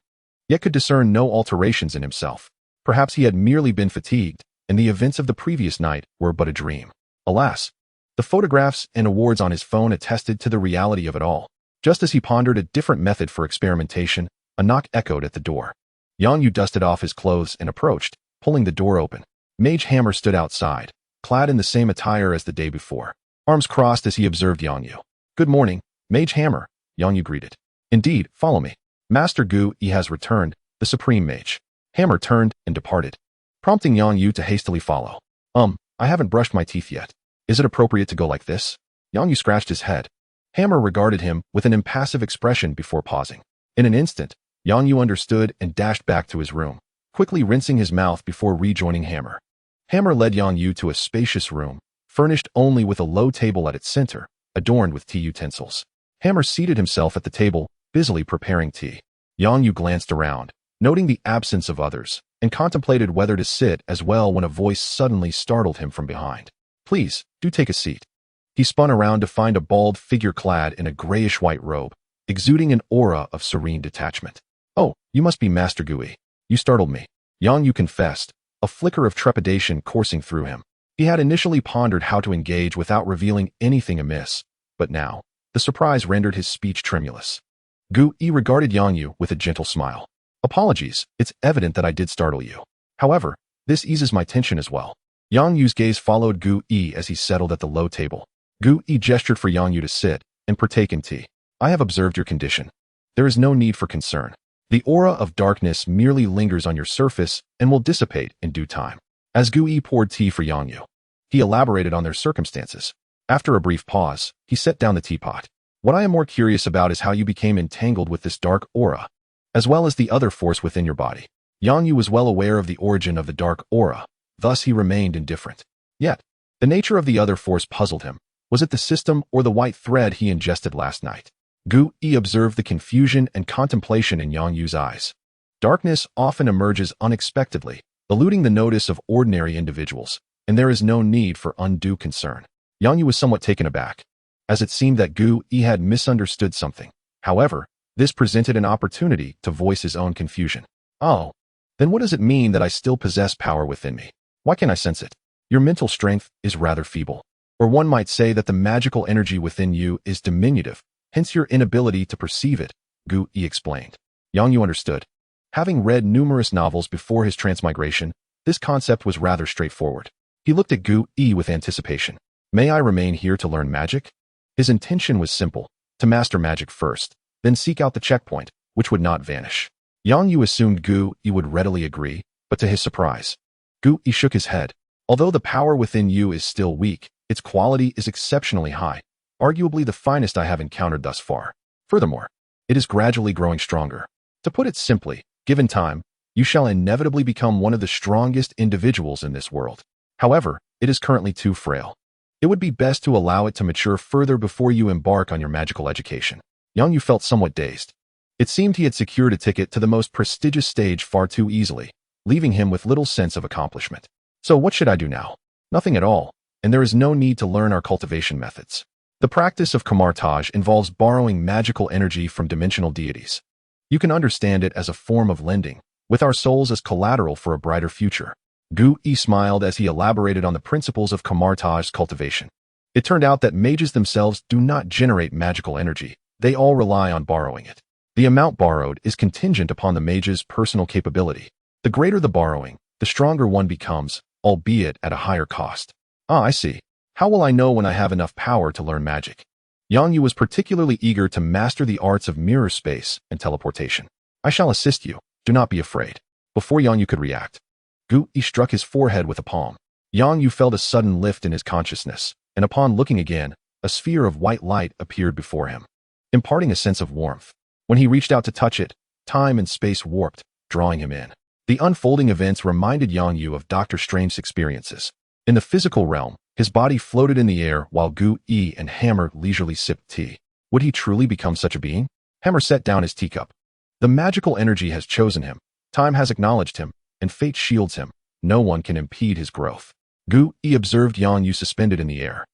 yet could discern no alterations in himself. Perhaps he had merely been fatigued, and the events of the previous night were but a dream. Alas, the photographs and awards on his phone attested to the reality of it all. Just as he pondered a different method for experimentation, a knock echoed at the door. Yang Yu dusted off his clothes and approached, pulling the door open. Mage Hammer stood outside, clad in the same attire as the day before, arms crossed as he observed Yang Yu. Good morning, Mage Hammer, Yang Yu greeted. Indeed, follow me. Master Gu Yi has returned, the Supreme Mage. Hammer turned and departed, prompting Yang Yu to hastily follow. I haven't brushed my teeth yet. Is it appropriate to go like this? Yang Yu scratched his head. Hammer regarded him with an impassive expression before pausing. In an instant, Yang Yu understood and dashed back to his room, quickly rinsing his mouth before rejoining Hammer. Hammer led Yang Yu to a spacious room, furnished only with a low table at its center, adorned with tea utensils. Hammer seated himself at the table, busily preparing tea. Yang Yu glanced around, noting the absence of others, and contemplated whether to sit as well when a voice suddenly startled him from behind. Please, do take a seat. He spun around to find a bald figure clad in a grayish-white robe, exuding an aura of serene detachment. Oh, you must be Master Gu Yi. You startled me. Yang Yu confessed, a flicker of trepidation coursing through him. He had initially pondered how to engage without revealing anything amiss, but now, the surprise rendered his speech tremulous. Gu Yi regarded Yang Yu with a gentle smile. Apologies, it's evident that I did startle you. However, this eases my tension as well. Yang Yu's gaze followed Gu Yi as he settled at the low table. Gu Yi gestured for Yang Yu to sit and partake in tea. I have observed your condition. There is no need for concern. The aura of darkness merely lingers on your surface and will dissipate in due time. As Gu Yi poured tea for Yang Yu, he elaborated on their circumstances. After a brief pause, he set down the teapot. What I am more curious about is how you became entangled with this dark aura, as well as the other force within your body. Yang Yu was well aware of the origin of the dark aura, thus he remained indifferent. Yet, the nature of the other force puzzled him. Was it the system or the white thread he ingested last night? Gu Yi observed the confusion and contemplation in Yang Yu's eyes. Darkness often emerges unexpectedly, eluding the notice of ordinary individuals, and there is no need for undue concern. Yang Yu was somewhat taken aback, as it seemed that Gu Yi had misunderstood something. However, this presented an opportunity to voice his own confusion. Oh, then what does it mean that I still possess power within me? Why can't I sense it? Your mental strength is rather feeble. Or one might say that the magical energy within you is diminutive, hence your inability to perceive it, Gu Yi explained. Yang Yu understood. Having read numerous novels before his transmigration, this concept was rather straightforward. He looked at Gu Yi with anticipation. May I remain here to learn magic? His intention was simple, to master magic first, then seek out the checkpoint, which would not vanish. Yang Yu assumed Gu Yi would readily agree, but to his surprise, Gu Yi shook his head. Although the power within you is still weak, its quality is exceptionally high, arguably the finest I have encountered thus far. Furthermore, it is gradually growing stronger. To put it simply, given time, you shall inevitably become one of the strongest individuals in this world. However, it is currently too frail. It would be best to allow it to mature further before you embark on your magical education. Yang Yu felt somewhat dazed. It seemed he had secured a ticket to the most prestigious stage far too easily, leaving him with little sense of accomplishment. So what should I do now? Nothing at all, and there is no need to learn our cultivation methods. The practice of Kamar-Taj involves borrowing magical energy from dimensional deities. You can understand it as a form of lending, with our souls as collateral for a brighter future. Gu Yi smiled as he elaborated on the principles of Kamar-Taj's cultivation. It turned out that mages themselves do not generate magical energy, they all rely on borrowing it. The amount borrowed is contingent upon the mage's personal capability. The greater the borrowing, the stronger one becomes, albeit at a higher cost. Ah, I see. How will I know when I have enough power to learn magic? Yang Yu was particularly eager to master the arts of mirror space and teleportation. I shall assist you, do not be afraid. Before Yang Yu could react, Gu Yi struck his forehead with a palm. Yang Yu felt a sudden lift in his consciousness, and upon looking again, a sphere of white light appeared before him, imparting a sense of warmth. When he reached out to touch it, time and space warped, drawing him in. The unfolding events reminded Yang Yu of Dr. Strange's experiences. In the physical realm, his body floated in the air while Gu Yi and Hammer leisurely sipped tea. Would he truly become such a being? Hammer set down his teacup. The magical energy has chosen him, time has acknowledged him, and fate shields him. No one can impede his growth. Gu Yi observed Yang Yu suspended in the air.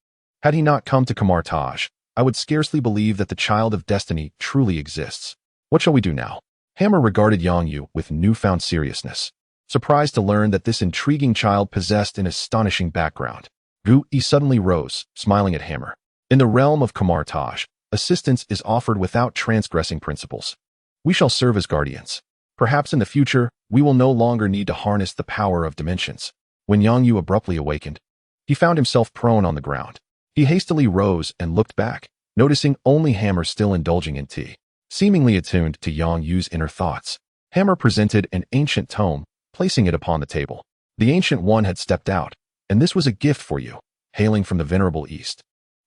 Had he not come to Kamar-Taj, I would scarcely believe that the child of destiny truly exists. What shall we do now? Hammer regarded Yang Yu with newfound seriousness, surprised to learn that this intriguing child possessed an astonishing background. Gu Yi suddenly rose, smiling at Hammer. In the realm of Kamar-Taj, assistance is offered without transgressing principles. We shall serve as guardians. Perhaps in the future, we will no longer need to harness the power of dimensions. When Yang Yu abruptly awakened, he found himself prone on the ground. He hastily rose and looked back, noticing only Hammer still indulging in tea. Seemingly attuned to Yang Yu's inner thoughts, Hammer presented an ancient tome, placing it upon the table. The Ancient One had stepped out, and this was a gift for you, hailing from the venerable East,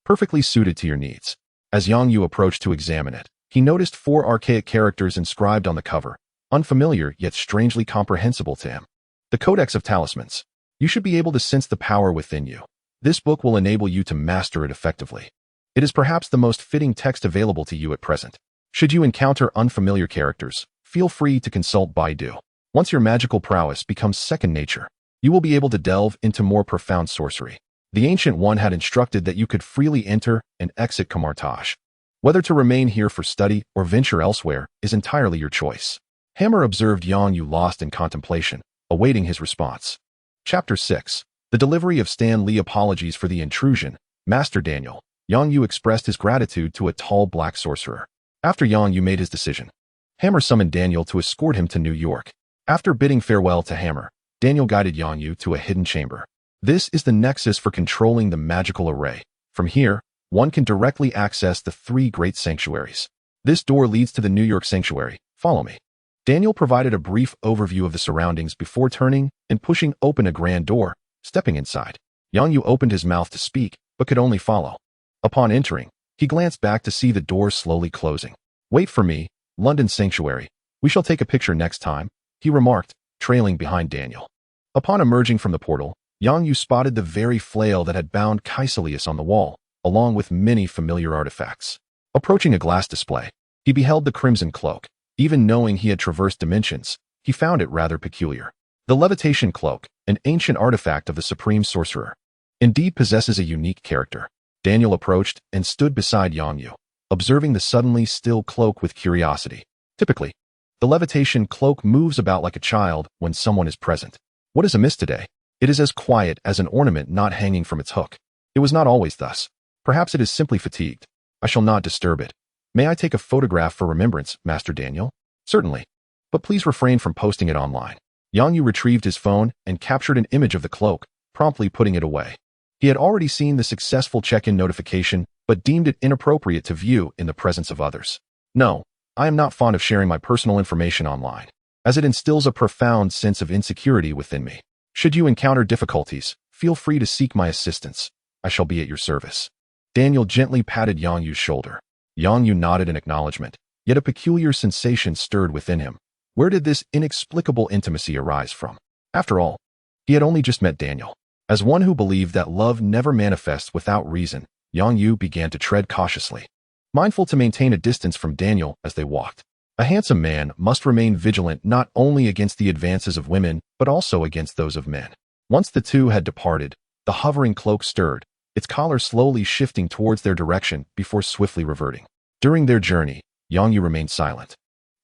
perfectly suited to your needs. As Yang Yu approached to examine it, he noticed 4 archaic characters inscribed on the cover, unfamiliar yet strangely comprehensible to him. The Codex of Talismans. You should be able to sense the power within you. This book will enable you to master it effectively. It is perhaps the most fitting text available to you at present. Should you encounter unfamiliar characters, feel free to consult Baidu. Once your magical prowess becomes second nature, you will be able to delve into more profound sorcery. The Ancient One had instructed that you could freely enter and exit Kamar-Taj. Whether to remain here for study or venture elsewhere is entirely your choice. Hammer observed Yang Yu lost in contemplation, awaiting his response. Chapter 6. The delivery of Stan Lee apologies for the intrusion. Master Daniel. Yang Yu expressed his gratitude to a tall black sorcerer. After Yang Yu made his decision, Hammer summoned Daniel to escort him to New York. After bidding farewell to Hammer, Daniel guided Yang Yu to a hidden chamber. This is the nexus for controlling the magical array. From here, one can directly access the 3 great sanctuaries. This door leads to the New York Sanctuary. Follow me. Daniel provided a brief overview of the surroundings before turning and pushing open a grand door. Stepping inside, Yang Yu opened his mouth to speak, but could only follow. Upon entering, he glanced back to see the door slowly closing. Wait for me, London Sanctuary. We shall take a picture next time, he remarked, trailing behind Daniel. Upon emerging from the portal, Yang Yu spotted the very flail that had bound Caecilius on the wall, along with many familiar artifacts. Approaching a glass display, he beheld the crimson cloak. Even knowing he had traversed dimensions, he found it rather peculiar. The levitation cloak, an ancient artifact of the supreme sorcerer, indeed possesses a unique character. Daniel approached and stood beside Yang Yu, observing the suddenly still cloak with curiosity. Typically, the levitation cloak moves about like a child when someone is present. What is amiss today? It is as quiet as an ornament not hanging from its hook. It was not always thus. Perhaps it is simply fatigued. I shall not disturb it. May I take a photograph for remembrance, Master Daniel? Certainly. But please refrain from posting it online. Yang Yu retrieved his phone and captured an image of the cloak, promptly putting it away. He had already seen the successful check-in notification, but deemed it inappropriate to view in the presence of others. No, I am not fond of sharing my personal information online, as it instills a profound sense of insecurity within me. Should you encounter difficulties, feel free to seek my assistance. I shall be at your service. Daniel gently patted Yang Yu's shoulder. Yang Yu nodded in acknowledgement, yet a peculiar sensation stirred within him. Where did this inexplicable intimacy arise from? After all, he had only just met Daniel. As one who believed that love never manifests without reason, Yang Yu began to tread cautiously, mindful to maintain a distance from Daniel as they walked. A handsome man must remain vigilant not only against the advances of women, but also against those of men. Once the two had departed, the hovering cloak stirred, its collar slowly shifting towards their direction before swiftly reverting. During their journey, Yang Yu remained silent,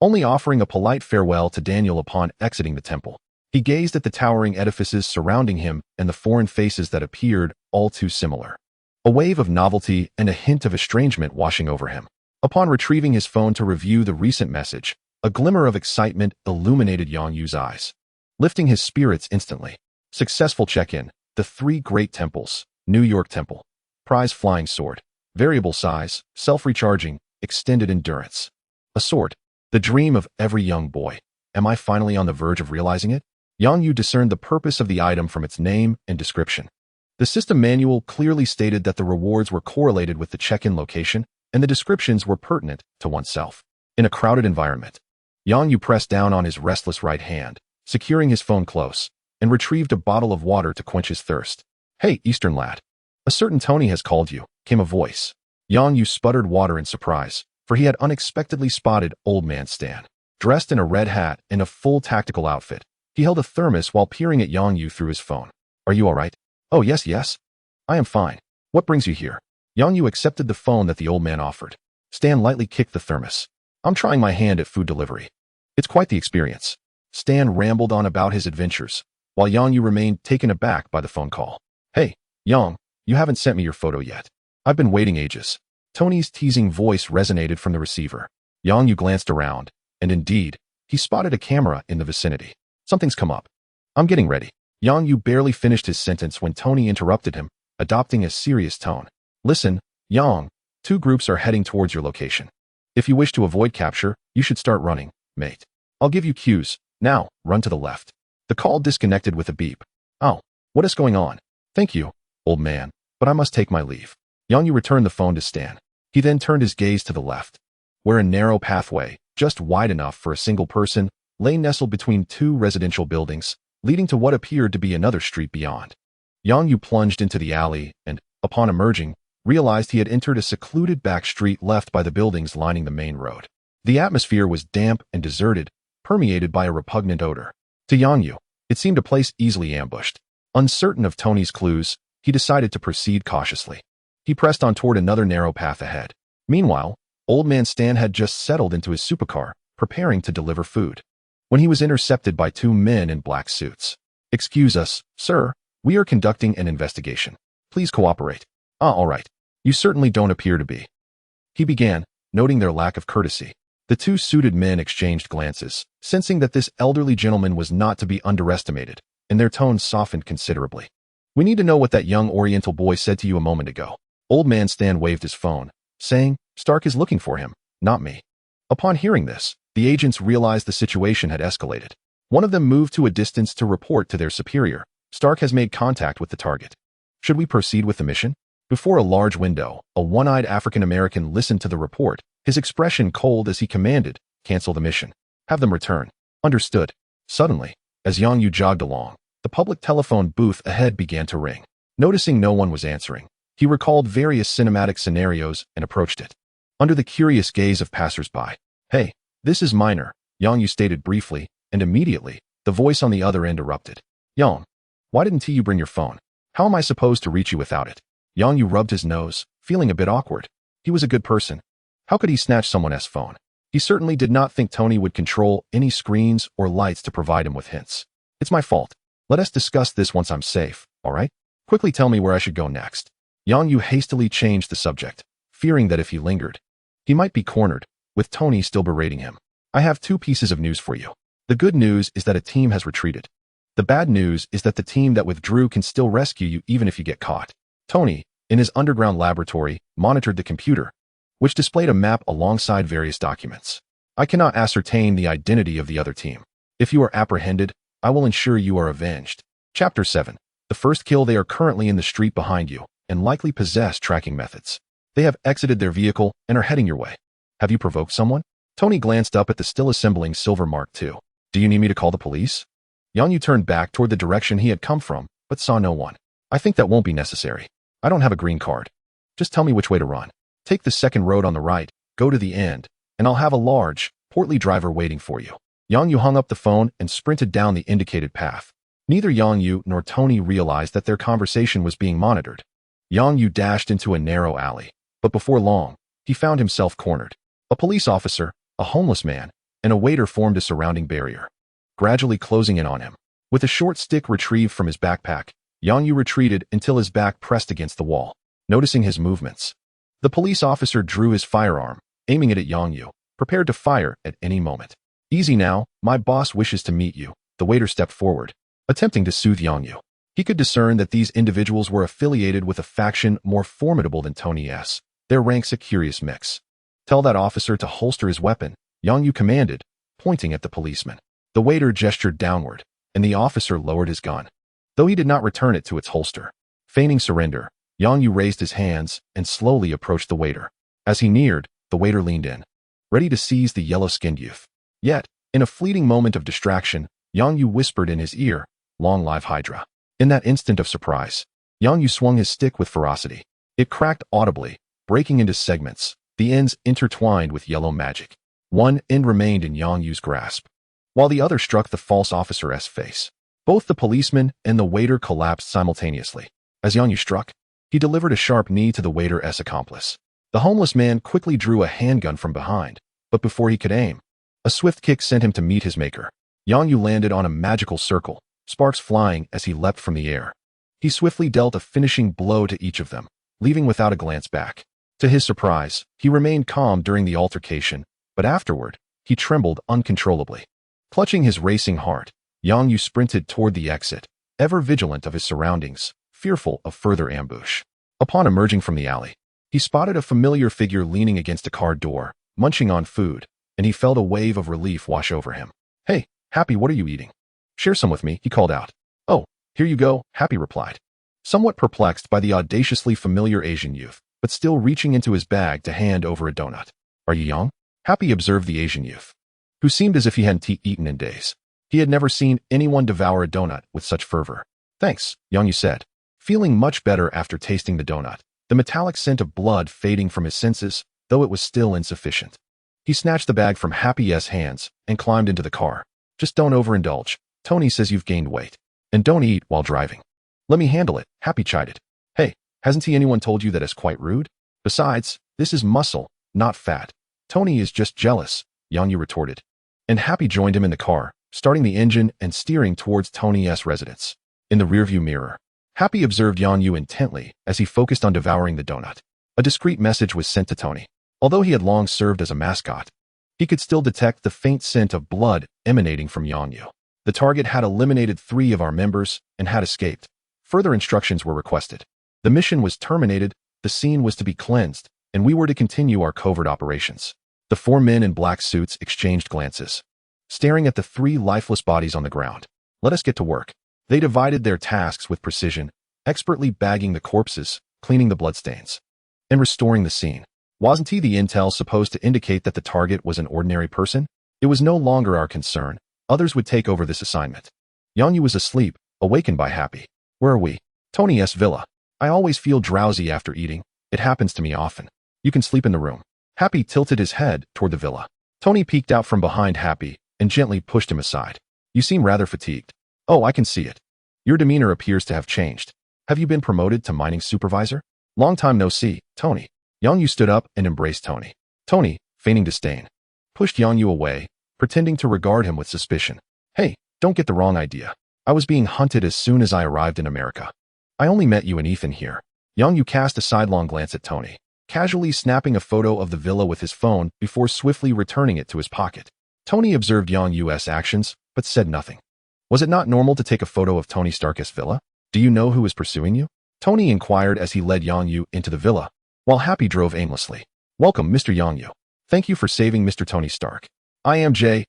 only offering a polite farewell to Daniel upon exiting the temple. He gazed at the towering edifices surrounding him and the foreign faces that appeared all too similar. A wave of novelty and a hint of estrangement washing over him. Upon retrieving his phone to review the recent message, a glimmer of excitement illuminated Yang Yu's eyes, lifting his spirits instantly. Successful check-in, the 3 great temples, New York Temple, prize flying sword, variable size, self-recharging, extended endurance. A sword, the dream of every young boy. Am I finally on the verge of realizing it? Yang Yu discerned the purpose of the item from its name and description. The system manual clearly stated that the rewards were correlated with the check-in location, and the descriptions were pertinent to oneself. In a crowded environment, Yang Yu pressed down on his restless right hand, securing his phone close, and retrieved a bottle of water to quench his thirst. Hey, Eastern lad. A certain Tony has called you, came a voice. Yang Yu sputtered water in surprise, for he had unexpectedly spotted Old Man Stan. Dressed in a red hat and a full tactical outfit, he held a thermos while peering at Yang Yu through his phone. Are you all right? Oh, yes. I am fine. What brings you here? Yang Yu accepted the phone that the old man offered. Stan lightly kicked the thermos. I'm trying my hand at food delivery. It's quite the experience. Stan rambled on about his adventures, while Yang Yu remained taken aback by the phone call. Hey, Yang, you haven't sent me your photo yet. I've been waiting ages. Tony's teasing voice resonated from the receiver. Yang Yu glanced around, and indeed, he spotted a camera in the vicinity. Something's come up. I'm getting ready. Yang Yu barely finished his sentence when Tony interrupted him, adopting a serious tone. Listen, Yang, 2 groups are heading towards your location. If you wish to avoid capture, you should start running, mate. I'll give you cues. Now, run to the left. The call disconnected with a beep. Oh, what is going on? Thank you, old man, but I must take my leave. Yang Yu returned the phone to Stan. He then turned his gaze to the left, where a narrow pathway, just wide enough for a single person, lay nestled between 2 residential buildings, leading to what appeared to be another street beyond. Yang Yu plunged into the alley and, upon emerging, realized he had entered a secluded back street left by the buildings lining the main road. The atmosphere was damp and deserted, permeated by a repugnant odor. To Yang Yu, it seemed a place easily ambushed. Uncertain of Tony's clues, he decided to proceed cautiously. He pressed on toward another narrow path ahead. Meanwhile, Old Man Stan had just settled into his supercar, preparing to deliver food, when he was intercepted by 2 men in black suits. Excuse us, sir, we are conducting an investigation. Please cooperate. All right. You certainly don't appear to be. He began, noting their lack of courtesy. The 2 suited men exchanged glances, sensing that this elderly gentleman was not to be underestimated, and their tones softened considerably. We need to know what that young Oriental boy said to you a moment ago. Old Man Stan waved his phone, saying, Stark is looking for him, not me. Upon hearing this, the agents realized the situation had escalated. One of them moved to a distance to report to their superior. Stark has made contact with the target. Should we proceed with the mission? Before a large window, a one-eyed African-American listened to the report, his expression cold as he commanded, cancel the mission. Have them return. Understood. Suddenly, as Yang Yu jogged along, the public telephone booth ahead began to ring. Noticing no one was answering, he recalled various cinematic scenarios and approached it. Under the curious gaze of passers-by. Hey, this is minor, Yang Yu stated briefly, and immediately, the voice on the other end erupted. Yang, why didn't you bring your phone? How am I supposed to reach you without it? Yang Yu rubbed his nose, feeling a bit awkward. He was a good person. How could he snatch someone's phone? He certainly did not think Tony would control any screens or lights to provide him with hints. It's my fault. Let us discuss this once I'm safe, all right? Quickly tell me where I should go next. Yang Yu hastily changed the subject, fearing that if he lingered, he might be cornered, with Tony still berating him. I have two pieces of news for you. The good news is that a team has retreated. The bad news is that the team that withdrew can still rescue you even if you get caught. Tony, in his underground laboratory, monitored the computer, which displayed a map alongside various documents. I cannot ascertain the identity of the other team. If you are apprehended, I will ensure you are avenged. Chapter 7. The first kill. They are currently in the street behind you and likely possess tracking methods. They have exited their vehicle and are heading your way. Have you provoked someone? Tony glanced up at the still assembling Silver Mark II. Do you need me to call the police? Yang Yu turned back toward the direction he had come from, but saw no one. I think that won't be necessary. I don't have a green card. Just tell me which way to run. Take the second road on the right, go to the end, and I'll have a large, portly driver waiting for you. Yang Yu hung up the phone and sprinted down the indicated path. Neither Yang Yu nor Tony realized that their conversation was being monitored. Yang Yu dashed into a narrow alley, but before long, he found himself cornered. A police officer, a homeless man, and a waiter formed a surrounding barrier, gradually closing in on him. With a short stick retrieved from his backpack, Yang Yu retreated until his back pressed against the wall. Noticing his movements, the police officer drew his firearm, aiming it at Yang Yu, prepared to fire at any moment. Easy now, my boss wishes to meet you. The waiter stepped forward, attempting to soothe Yang Yu. He could discern that these individuals were affiliated with a faction more formidable than Tony's. Their ranks a curious mix. Tell that officer to holster his weapon, Yang Yu commanded, pointing at the policeman. The waiter gestured downward, and the officer lowered his gun, though he did not return it to its holster. Feigning surrender, Yang Yu raised his hands and slowly approached the waiter. As he neared, the waiter leaned in, ready to seize the yellow-skinned youth. Yet, in a fleeting moment of distraction, Yang Yu whispered in his ear, "Long live Hydra." In that instant of surprise, Yang Yu swung his stick with ferocity. It cracked audibly, breaking into segments, the ends intertwined with yellow magic. One end remained in Yang Yu's grasp, while the other struck the false officer's face. Both the policeman and the waiter collapsed simultaneously. As Yang Yu struck, he delivered a sharp knee to the waiter's accomplice. The homeless man quickly drew a handgun from behind, but before he could aim, a swift kick sent him to meet his maker. Yang Yu landed on a magical circle, sparks flying as he leapt from the air. He swiftly dealt a finishing blow to each of them, leaving without a glance back. To his surprise, he remained calm during the altercation, but afterward, he trembled uncontrollably. Clutching his racing heart, Yang Yu sprinted toward the exit, ever vigilant of his surroundings, fearful of further ambush. Upon emerging from the alley, he spotted a familiar figure leaning against a car door, munching on food, and he felt a wave of relief wash over him. "Hey, Happy, what are you eating? Share some with me," he called out. "Oh, here you go," Happy replied, somewhat perplexed by the audaciously familiar Asian youth, but still reaching into his bag to hand over a donut. "Are you young?" Happy observed the Asian youth, who seemed as if he hadn't eaten in days. He had never seen anyone devour a donut with such fervor. "Thanks," Yang Yu said, feeling much better after tasting the donut, the metallic scent of blood fading from his senses, though it was still insufficient. He snatched the bag from Happy's hands and climbed into the car. "Just don't overindulge. Tony says you've gained weight. And don't eat while driving." "Let me handle it," Happy chided. "Hey, hasn't anyone told you that it's quite rude? Besides, this is muscle, not fat. Tony is just jealous," Yang Yu retorted. And Happy joined him in the car, starting the engine and steering towards Tony's residence. In the rearview mirror, Happy observed Yang Yu intently as he focused on devouring the donut. A discreet message was sent to Tony. Although he had long served as a mascot, he could still detect the faint scent of blood emanating from Yang Yu. The target had eliminated 3 of our members and had escaped. Further instructions were requested. The mission was terminated, the scene was to be cleansed, and we were to continue our covert operations. The 4 men in black suits exchanged glances, staring at the 3 lifeless bodies on the ground. "Let us get to work." They divided their tasks with precision, expertly bagging the corpses, cleaning the bloodstains, and restoring the scene. Wasn't the intel supposed to indicate that the target was an ordinary person? It was no longer our concern. Others would take over this assignment. Yang Yu was asleep, awakened by Happy. "Where are we?" "Tony's villa. I always feel drowsy after eating. It happens to me often. You can sleep in the room." Happy tilted his head toward the villa. Tony peeked out from behind Happy and gently pushed him aside. "You seem rather fatigued." "Oh, I can see it. Your demeanor appears to have changed. Have you been promoted to mining supervisor?" "Long time no see, Tony." Yang Yu stood up and embraced Tony. Tony, feigning disdain, pushed Yang Yu away, pretending to regard him with suspicion. "Hey, don't get the wrong idea. I was being hunted as soon as I arrived in America. I only met you and Ethan here." Yang Yu cast a sidelong glance at Tony, casually snapping a photo of the villa with his phone before swiftly returning it to his pocket. Tony observed Yang Yu's actions, but said nothing. Was it not normal to take a photo of Tony Stark's villa? Do you know who is pursuing you? Tony inquired as he led Yang Yu into the villa, while Happy drove aimlessly. Welcome, Mr. Yang Yu. Thank you for saving Mr. Tony Stark. I am Jarvis.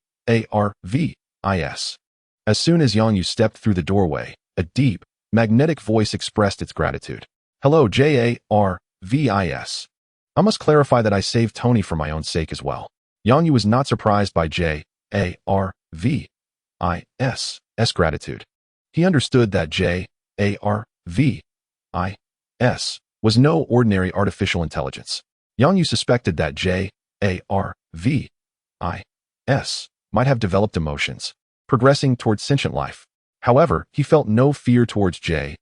As soon as Yang Yu stepped through the doorway, a deep, magnetic voice expressed its gratitude. Hello, Jarvis. I must clarify that I saved Tony for my own sake as well. Yang Yu was not surprised by Jarvis's gratitude. He understood that Jarvis was no ordinary artificial intelligence. Yang Yu suspected that Jarvis might have developed emotions, progressing towards sentient life. However, he felt no fear towards Jarvis.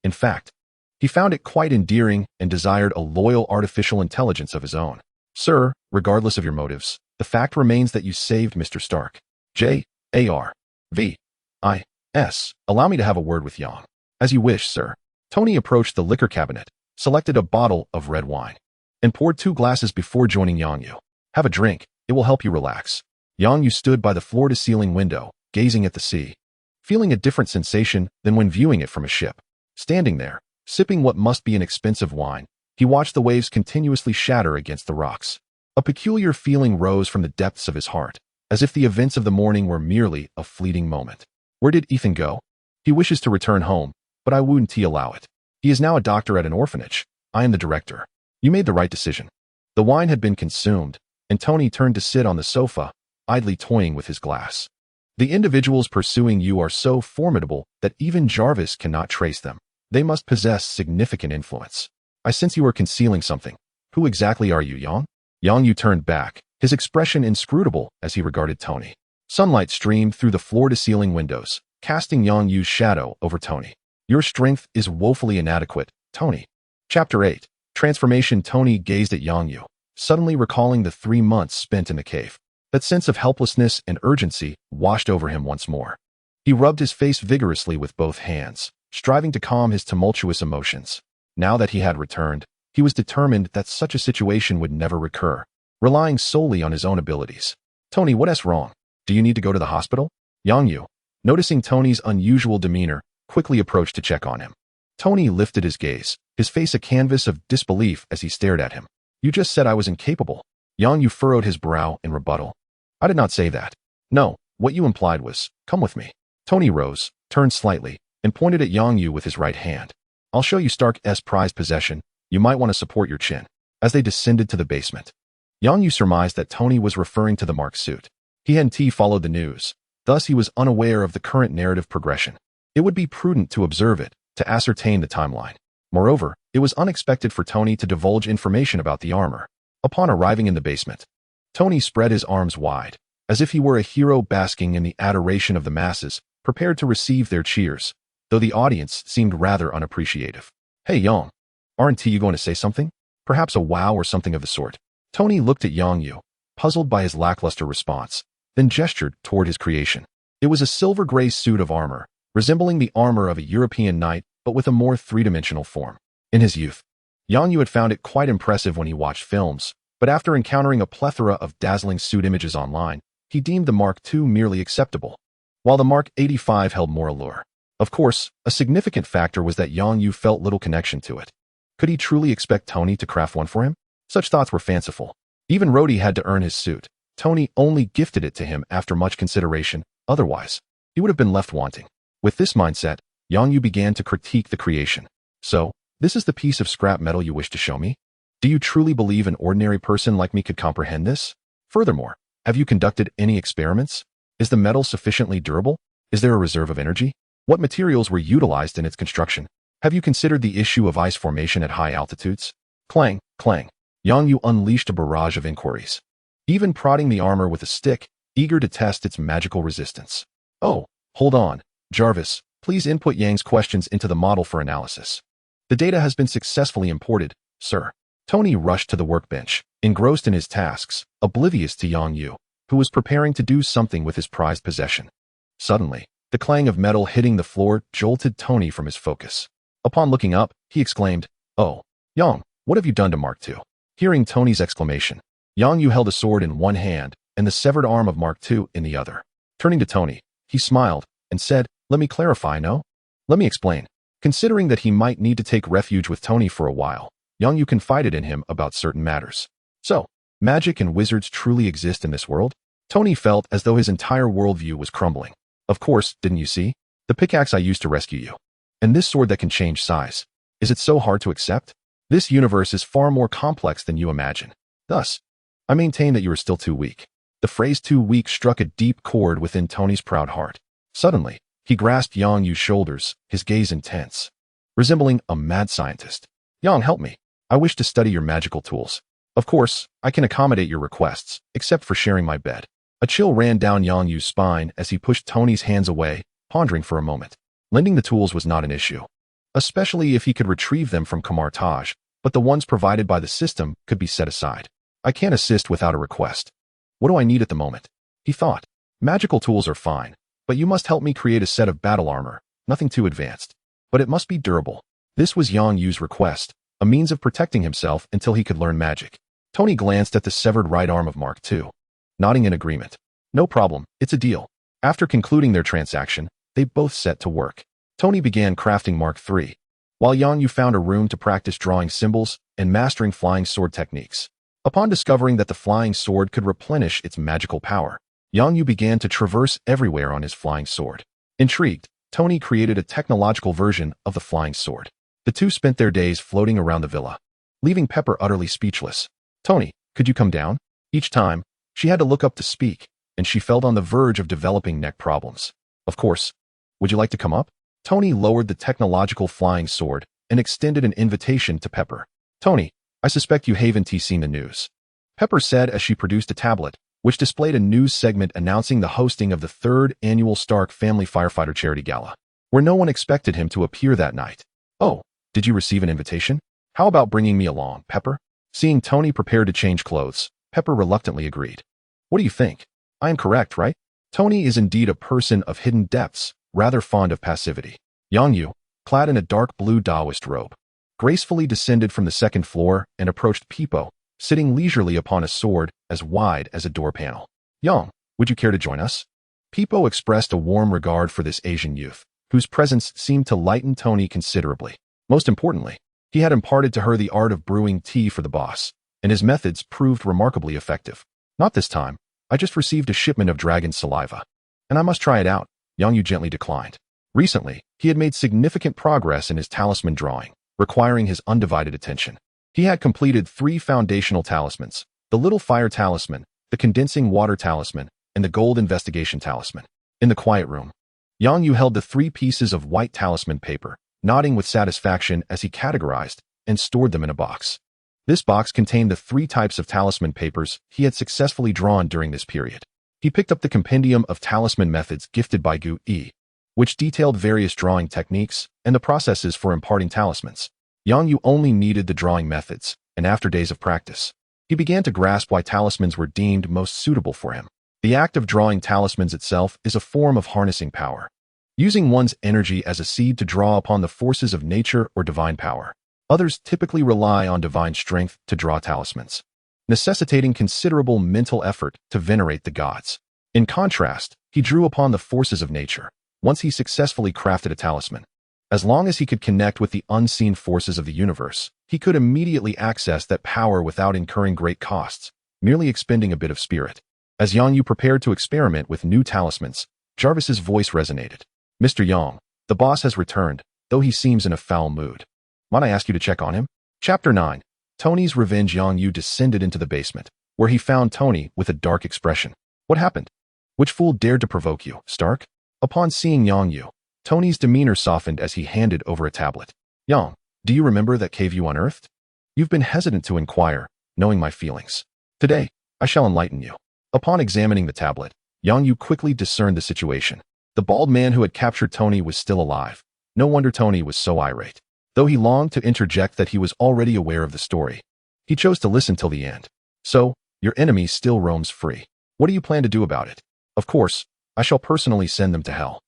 In fact, he found it quite endearing and desired a loyal artificial intelligence of his own. Sir, regardless of your motives, the fact remains that you saved Mr. Stark. Jarvis. Allow me to have a word with Yang. As you wish, sir. Tony approached the liquor cabinet, selected a bottle of red wine, and poured 2 glasses before joining Yang Yu. Have a drink, it will help you relax. Yang Yu stood by the floor-to-ceiling window, gazing at the sea, feeling a different sensation than when viewing it from a ship. Standing there, sipping what must be an expensive wine, he watched the waves continuously shatter against the rocks. A peculiar feeling rose from the depths of his heart, as if the events of the morning were merely a fleeting moment. Where did Ethan go? He wishes to return home, but I wouldn't allow it. He is now a doctor at an orphanage. I am the director. You made the right decision. The wine had been consumed, and Tony turned to sit on the sofa, idly toying with his glass. The individuals pursuing you are so formidable that even Jarvis cannot trace them. They must possess significant influence. I sense you are concealing something. Who exactly are you, Yang? Yang Yu turned back, his expression inscrutable as he regarded Tony. Sunlight streamed through the floor-to-ceiling windows, casting Yang Yu's shadow over Tony. Your strength is woefully inadequate, Tony. Chapter 8. Transformation. Tony gazed at Yang Yu, suddenly recalling the 3 months spent in the cave. That sense of helplessness and urgency washed over him once more. He rubbed his face vigorously with both hands, striving to calm his tumultuous emotions. Now that he had returned, he was determined that such a situation would never recur, relying solely on his own abilities. Tony, what's wrong? Do you need to go to the hospital? Yang Yu, noticing Tony's unusual demeanor, quickly approached to check on him. Tony lifted his gaze, his face a canvas of disbelief as he stared at him. You just said I was incapable. Yang Yu furrowed his brow in rebuttal. I did not say that. No, what you implied was, come with me. Tony rose, turned slightly, and pointed at Yang Yu with his right hand. I'll show you Stark's prized possession. You might want to support your chin. As they descended to the basement, Yang Yu surmised that Tony was referring to the marked suit. He hadn't followed the news, thus he was unaware of the current narrative progression. It would be prudent to observe it, to ascertain the timeline. Moreover, it was unexpected for Tony to divulge information about the armor. Upon arriving in the basement, Tony spread his arms wide, as if he were a hero basking in the adoration of the masses, prepared to receive their cheers, though the audience seemed rather unappreciative. Hey, Yang. Aren't you going to say something? Perhaps a wow or something of the sort. Tony looked at Yang Yu, puzzled by his lackluster response, then gestured toward his creation. It was a silver-gray suit of armor, resembling the armor of a European knight, but with a more three-dimensional form. In his youth, Yang Yu had found it quite impressive when he watched films, but after encountering a plethora of dazzling suit images online, he deemed the Mark II merely acceptable, while the Mark 85 held more allure. Of course, a significant factor was that Yang Yu felt little connection to it. Could he truly expect Tony to craft one for him? Such thoughts were fanciful. Even Rhodey had to earn his suit. Tony only gifted it to him after much consideration, otherwise, he would have been left wanting. With this mindset, Yang Yu began to critique the creation. So, this is the piece of scrap metal you wish to show me? Do you truly believe an ordinary person like me could comprehend this? Furthermore, have you conducted any experiments? Is the metal sufficiently durable? Is there a reserve of energy? What materials were utilized in its construction? Have you considered the issue of ice formation at high altitudes? Clang, clang. Yang Yu unleashed a barrage of inquiries, even prodding the armor with a stick, eager to test its magical resistance. Oh, hold on, Jarvis, please input Yang's questions into the model for analysis. The data has been successfully imported, sir. Tony rushed to the workbench, engrossed in his tasks, oblivious to Yang Yu, who was preparing to do something with his prized possession. Suddenly, the clang of metal hitting the floor jolted Tony from his focus. Upon looking up, he exclaimed, Oh, Yang, what have you done to Mark II? Hearing Tony's exclamation, Yang Yu held a sword in one hand and the severed arm of Mark II in the other. Turning to Tony, he smiled and said, "Let me clarify, no? Let me explain." Considering that he might need to take refuge with Tony for a while, Yang Yu confided in him about certain matters. "So, magic and wizards truly exist in this world?" Tony felt as though his entire worldview was crumbling. "Of course, didn't you see? The pickaxe I used to rescue you. And this sword that can change size. Is it so hard to accept? This universe is far more complex than you imagine. Thus, I maintain that you are still too weak." The phrase "too weak" struck a deep chord within Tony's proud heart. Suddenly, he grasped Yang Yu's shoulders, his gaze intense, resembling a mad scientist. "Yang, help me. I wish to study your magical tools. Of course, I can accommodate your requests, except for sharing my bed." A chill ran down Yang Yu's spine as he pushed Tony's hands away, pondering for a moment. Lending the tools was not an issue, especially if he could retrieve them from Kamar-Taj, but the ones provided by the system could be set aside. "I can't assist without a request. What do I need at the moment?" he thought. "Magical tools are fine, but you must help me create a set of battle armor, nothing too advanced. But it must be durable." This was Yang Yu's request, a means of protecting himself until he could learn magic. Tony glanced at the severed right arm of Mark II, nodding in agreement. "No problem, it's a deal." After concluding their transaction, they both set to work. Tony began crafting Mark III, while Yang Yu found a room to practice drawing symbols and mastering flying sword techniques. Upon discovering that the flying sword could replenish its magical power, Yang Yu began to traverse everywhere on his flying sword. Intrigued, Tony created a technological version of the flying sword. The two spent their days floating around the villa, leaving Pepper utterly speechless. "Tony, could you come down?" Each time, she had to look up to speak, and she felt on the verge of developing neck problems. "Of course. Would you like to come up?" Tony lowered the technological flying sword and extended an invitation to Pepper. "Tony, I suspect you haven't seen the news," Pepper said as she produced a tablet, which displayed a news segment announcing the hosting of the 3rd annual Stark Family Firefighter Charity Gala, where no one expected him to appear that night. "Oh, did you receive an invitation? How about bringing me along, Pepper?" Seeing Tony prepared to change clothes, Pepper reluctantly agreed. "What do you think? I am correct, right?" Tony is indeed a person of hidden depths, rather fond of passivity. Yang Yu, clad in a dark blue Taoist robe, gracefully descended from the 2nd floor and approached Pipo, sitting leisurely upon a sword as wide as a door panel. "Yang, would you care to join us?" Pipo expressed a warm regard for this Asian youth, whose presence seemed to lighten Tony considerably. Most importantly, he had imparted to her the art of brewing tea for the boss, and his methods proved remarkably effective. "Not this time. I just received a shipment of dragon saliva, and I must try it out," Yang Yu gently declined. Recently, he had made significant progress in his talisman drawing, requiring his undivided attention. He had completed 3 foundational talismans: the Little Fire Talisman, the Condensing Water Talisman, and the Gold Investigation Talisman. In the quiet room, Yang Yu held the 3 pieces of white talisman paper, nodding with satisfaction as he categorized and stored them in a box. This box contained the 3 types of talisman papers he had successfully drawn during this period. He picked up the compendium of talisman methods gifted by Gu Yi, which detailed various drawing techniques and the processes for imparting talismans. Yang Yu only needed the drawing methods, and after days of practice, he began to grasp why talismans were deemed most suitable for him. The act of drawing talismans itself is a form of harnessing power, using one's energy as a seed to draw upon the forces of nature or divine power. Others typically rely on divine strength to draw talismans, necessitating considerable mental effort to venerate the gods. In contrast, he drew upon the forces of nature once he successfully crafted a talisman. As long as he could connect with the unseen forces of the universe, he could immediately access that power without incurring great costs, merely expending a bit of spirit. As Yang Yu prepared to experiment with new talismans, Jarvis's voice resonated. "Mr. Yang, the boss has returned, though he seems in a foul mood. Might I ask you to check on him?" Chapter 9. Tony's Revenge. Yang Yu descended into the basement, where he found Tony with a dark expression. "What happened? Which fool dared to provoke you, Stark?" Upon seeing Yang Yu, Tony's demeanor softened as he handed over a tablet. "Yang, do you remember that cave you unearthed? You've been hesitant to inquire, knowing my feelings. Today, I shall enlighten you." Upon examining the tablet, Yang Yu quickly discerned the situation. The bald man who had captured Tony was still alive. No wonder Tony was so irate. Though he longed to interject that he was already aware of the story, he chose to listen till the end. "So, your enemy still roams free. What do you plan to do about it?" "Of course, I shall personally send them to hell.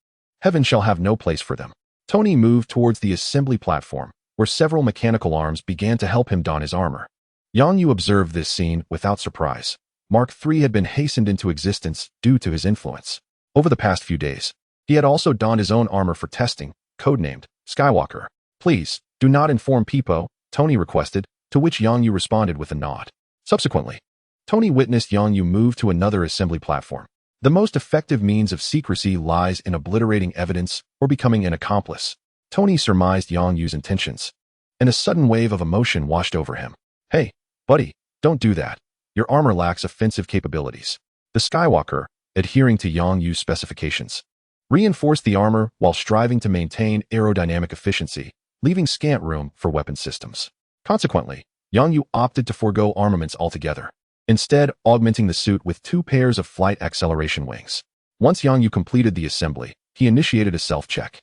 Heaven shall have no place for them." Tony moved towards the assembly platform, where several mechanical arms began to help him don his armor. Yang Yu observed this scene without surprise. Mark III had been hastened into existence due to his influence. Over the past few days, he had also donned his own armor for testing, codenamed Skywalker. Please, do not inform Peepo, Tony requested, to which Yang Yu responded with a nod. Subsequently, Tony witnessed Yang Yu move to another assembly platform. The most effective means of secrecy lies in obliterating evidence or becoming an accomplice. Tony surmised Yang Yu's intentions, and a sudden wave of emotion washed over him. Hey, buddy, don't do that. Your armor lacks offensive capabilities. The Skywalker, adhering to Yang Yu's specifications, reinforced the armor while striving to maintain aerodynamic efficiency, leaving scant room for weapon systems. Consequently, Yang Yu opted to forego armaments altogether, instead augmenting the suit with 2 pairs of flight acceleration wings. Once Yang Yu completed the assembly, he initiated a self-check.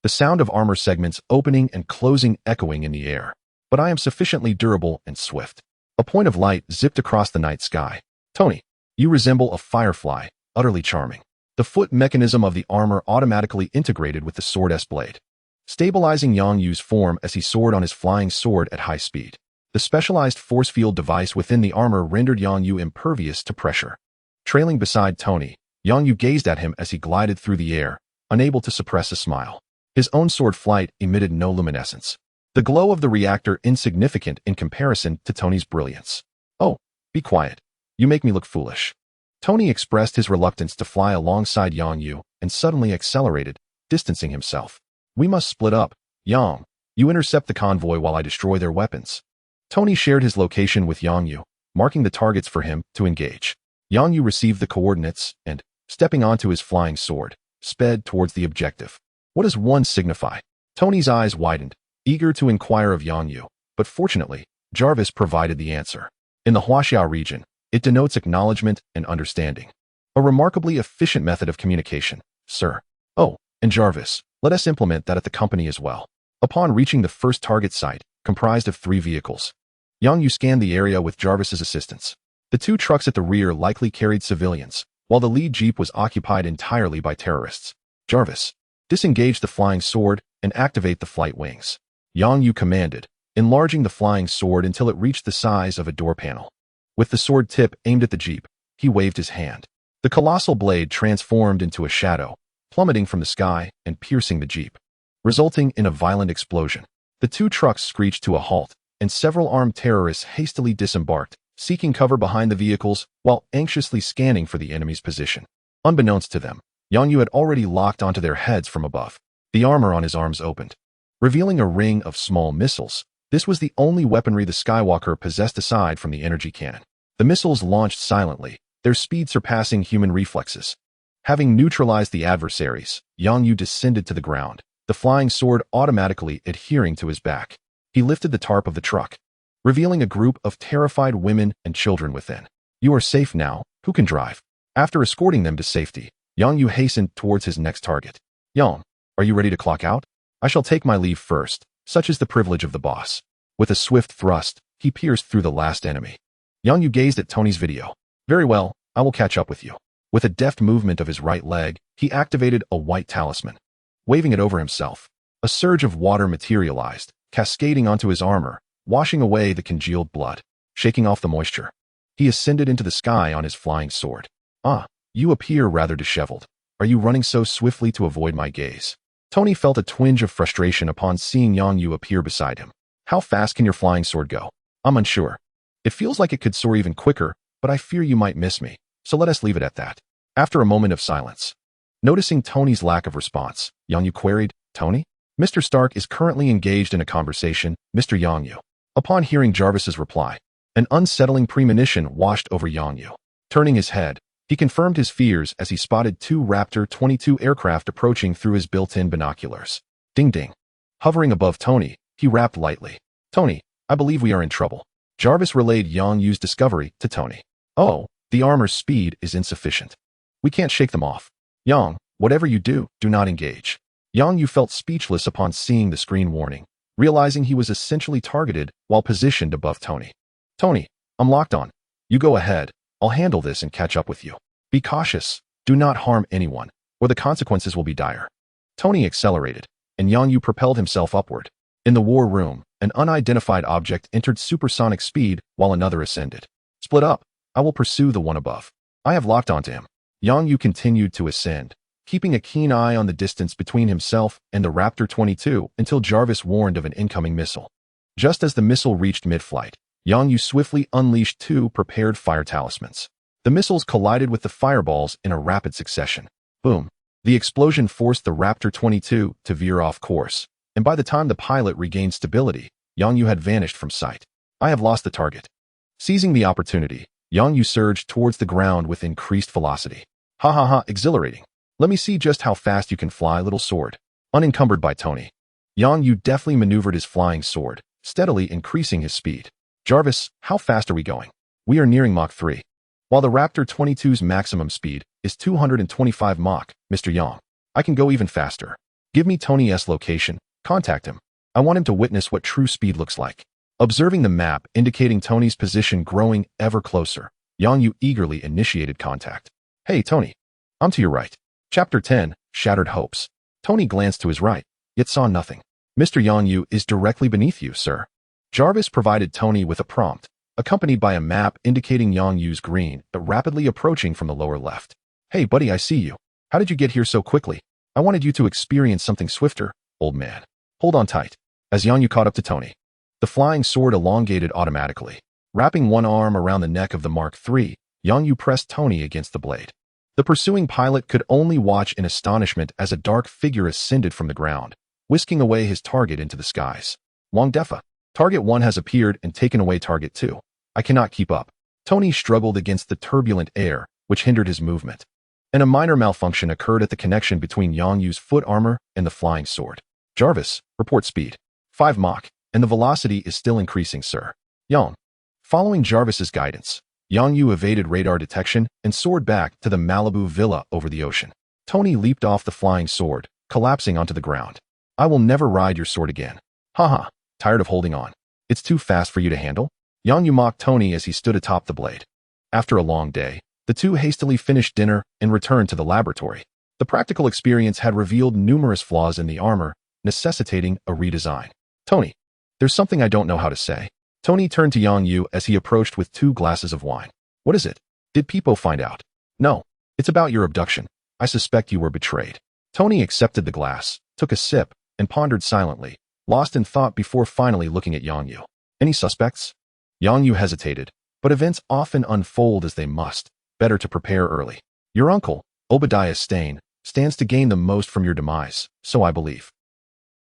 The sound of armor segments opening and closing echoing in the air. But I am sufficiently durable and swift. A point of light zipped across the night sky. Tony, you resemble a firefly, utterly charming. The foot mechanism of the armor automatically integrated with the sword's blade, stabilizing Yang Yu's form as he soared on his flying sword at high speed. The specialized force field device within the armor rendered Yang Yu impervious to pressure. Trailing beside Tony, Yang Yu gazed at him as he glided through the air, unable to suppress a smile. His own sword flight emitted no luminescence, the glow of the reactor insignificant in comparison to Tony's brilliance. Oh, be quiet. You make me look foolish. Tony expressed his reluctance to fly alongside Yang Yu and suddenly accelerated, distancing himself. We must split up. Yang, you intercept the convoy while I destroy their weapons. Tony shared his location with Yang Yu, marking the targets for him to engage. Yang Yu received the coordinates and, stepping onto his flying sword, sped towards the objective. What does 1 signify? Tony's eyes widened, eager to inquire of Yang Yu, but fortunately, Jarvis provided the answer. In the Huaxiao region, it denotes acknowledgement and understanding. A remarkably efficient method of communication, sir. Oh, and Jarvis, let us implement that at the company as well. Upon reaching the first target site, comprised of 3 vehicles, Yang Yu scanned the area with Jarvis's assistance. The 2 trucks at the rear likely carried civilians, while the lead jeep was occupied entirely by terrorists. Jarvis, disengage the flying sword and activate the flight wings. Yang Yu commanded, enlarging the flying sword until it reached the size of a door panel. With the sword tip aimed at the jeep, he waved his hand. The colossal blade transformed into a shadow, plummeting from the sky and piercing the jeep, resulting in a violent explosion. The 2 trucks screeched to a halt, and several armed terrorists hastily disembarked, seeking cover behind the vehicles while anxiously scanning for the enemy's position. Unbeknownst to them, Yang Yu had already locked onto their heads from above. The armor on his arms opened, revealing a ring of small missiles. This was the only weaponry the Skywalker possessed aside from the energy cannon. The missiles launched silently, their speed surpassing human reflexes. Having neutralized the adversaries, Yang Yu descended to the ground, the flying sword automatically adhering to his back. He lifted the tarp of the truck, revealing a group of terrified women and children within. You are safe now. Who can drive? After escorting them to safety, Yang Yu hastened towards his next target. Yang, are you ready to clock out? I shall take my leave first. Such is the privilege of the boss. With a swift thrust, he pierced through the last enemy. Yang Yu gazed at Tony's video. Very well, I will catch up with you. With a deft movement of his right leg, he activated a white talisman. Waving it over himself, a surge of water materialized, cascading onto his armor, washing away the congealed blood. Shaking off the moisture, he ascended into the sky on his flying sword. Ah, you appear rather disheveled. Are you running so swiftly to avoid my gaze? Tony felt a twinge of frustration upon seeing Yang Yu appear beside him. How fast can your flying sword go? I'm unsure. It feels like it could soar even quicker, but I fear you might miss me, so let us leave it at that. After a moment of silence, noticing Tony's lack of response, Yang Yu queried, Tony? Mr. Stark is currently engaged in a conversation, Mr. Yang Yu. Upon hearing Jarvis's reply, an unsettling premonition washed over Yang Yu. Turning his head, he confirmed his fears as he spotted 2 Raptor 22 aircraft approaching through his built-in binoculars. Ding ding. Hovering above Tony, he rapped lightly. Tony, I believe we are in trouble. Jarvis relayed Yang Yu's discovery to Tony. Oh, the armor's speed is insufficient. We can't shake them off. Yang, whatever you do, do not engage. Yang Yu felt speechless upon seeing the screen warning, realizing he was essentially targeted while positioned above Tony. Tony, I'm locked on. You go ahead. I'll handle this and catch up with you. Be cautious. Do not harm anyone, or the consequences will be dire. Tony accelerated, and Yang Yu propelled himself upward. In the war room, An unidentified object entered supersonic speed while another ascended. Split up. I will pursue the one above. I have locked onto him. Yang Yu continued to ascend, keeping a keen eye on the distance between himself and the Raptor 22 until Jarvis warned of an incoming missile. Just as the missile reached mid-flight, Yang Yu swiftly unleashed 2 prepared fire talismans. The missiles collided with the fireballs in a rapid succession. Boom. The explosion forced the Raptor 22 to veer off course, and by the time the pilot regained stability, Yang Yu had vanished from sight. I have lost the target. Seizing the opportunity, Yang Yu surged towards the ground with increased velocity. Ha ha ha, exhilarating. Let me see just how fast you can fly, little sword. Unencumbered by Tony, Yang Yu deftly maneuvered his flying sword, steadily increasing his speed. Jarvis, how fast are we going? We are nearing Mach 3. While the Raptor 22's maximum speed is 225 Mach, Mr. Yang, I can go even faster. Give me Tony's location. Contact him. I want him to witness what true speed looks like. Observing the map indicating Tony's position growing ever closer, Yang Yu eagerly initiated contact. Hey, Tony. I'm to your right. Chapter 10, Shattered Hopes. Tony glanced to his right, yet saw nothing. Mr. Yang Yu is directly beneath you, sir. Jarvis provided Tony with a prompt, accompanied by a map indicating Yang Yu's green, but rapidly approaching from the lower left. Hey, buddy, I see you. How did you get here so quickly? I wanted you to experience something swifter, old man. Hold on tight. As Yang Yu caught up to Tony, the flying sword elongated automatically. Wrapping one arm around the neck of the Mark III, Yang Yu pressed Tony against the blade. The pursuing pilot could only watch in astonishment as a dark figure ascended from the ground, whisking away his target into the skies. Wang Defa. Target 1 has appeared and taken away Target 2. I cannot keep up. Tony struggled against the turbulent air, which hindered his movement. And a minor malfunction occurred at the connection between Yang Yu's foot armor and the flying sword. Jarvis, report speed. 5 Mach, and the velocity is still increasing, sir. Yang. Following Jarvis's guidance, Yang Yu evaded radar detection and soared back to the Malibu villa over the ocean. Tony leaped off the flying sword, collapsing onto the ground. I will never ride your sword again. Haha. Tired of holding on. It's too fast for you to handle? Yang Yu mocked Tony as he stood atop the blade. After a long day, the two hastily finished dinner and returned to the laboratory. The practical experience had revealed numerous flaws in the armor, necessitating a redesign. Tony, there's something I don't know how to say. Tony turned to Yang Yu as he approached with 2 glasses of wine. What is it? Did Peepo find out? No. It's about your abduction. I suspect you were betrayed. Tony accepted the glass, took a sip, and pondered silently, lost in thought before finally looking at Yang Yu. Any suspects? Yang Yu hesitated, but events often unfold as they must. Better to prepare early. Your uncle, Obadiah Stane, stands to gain the most from your demise, so I believe.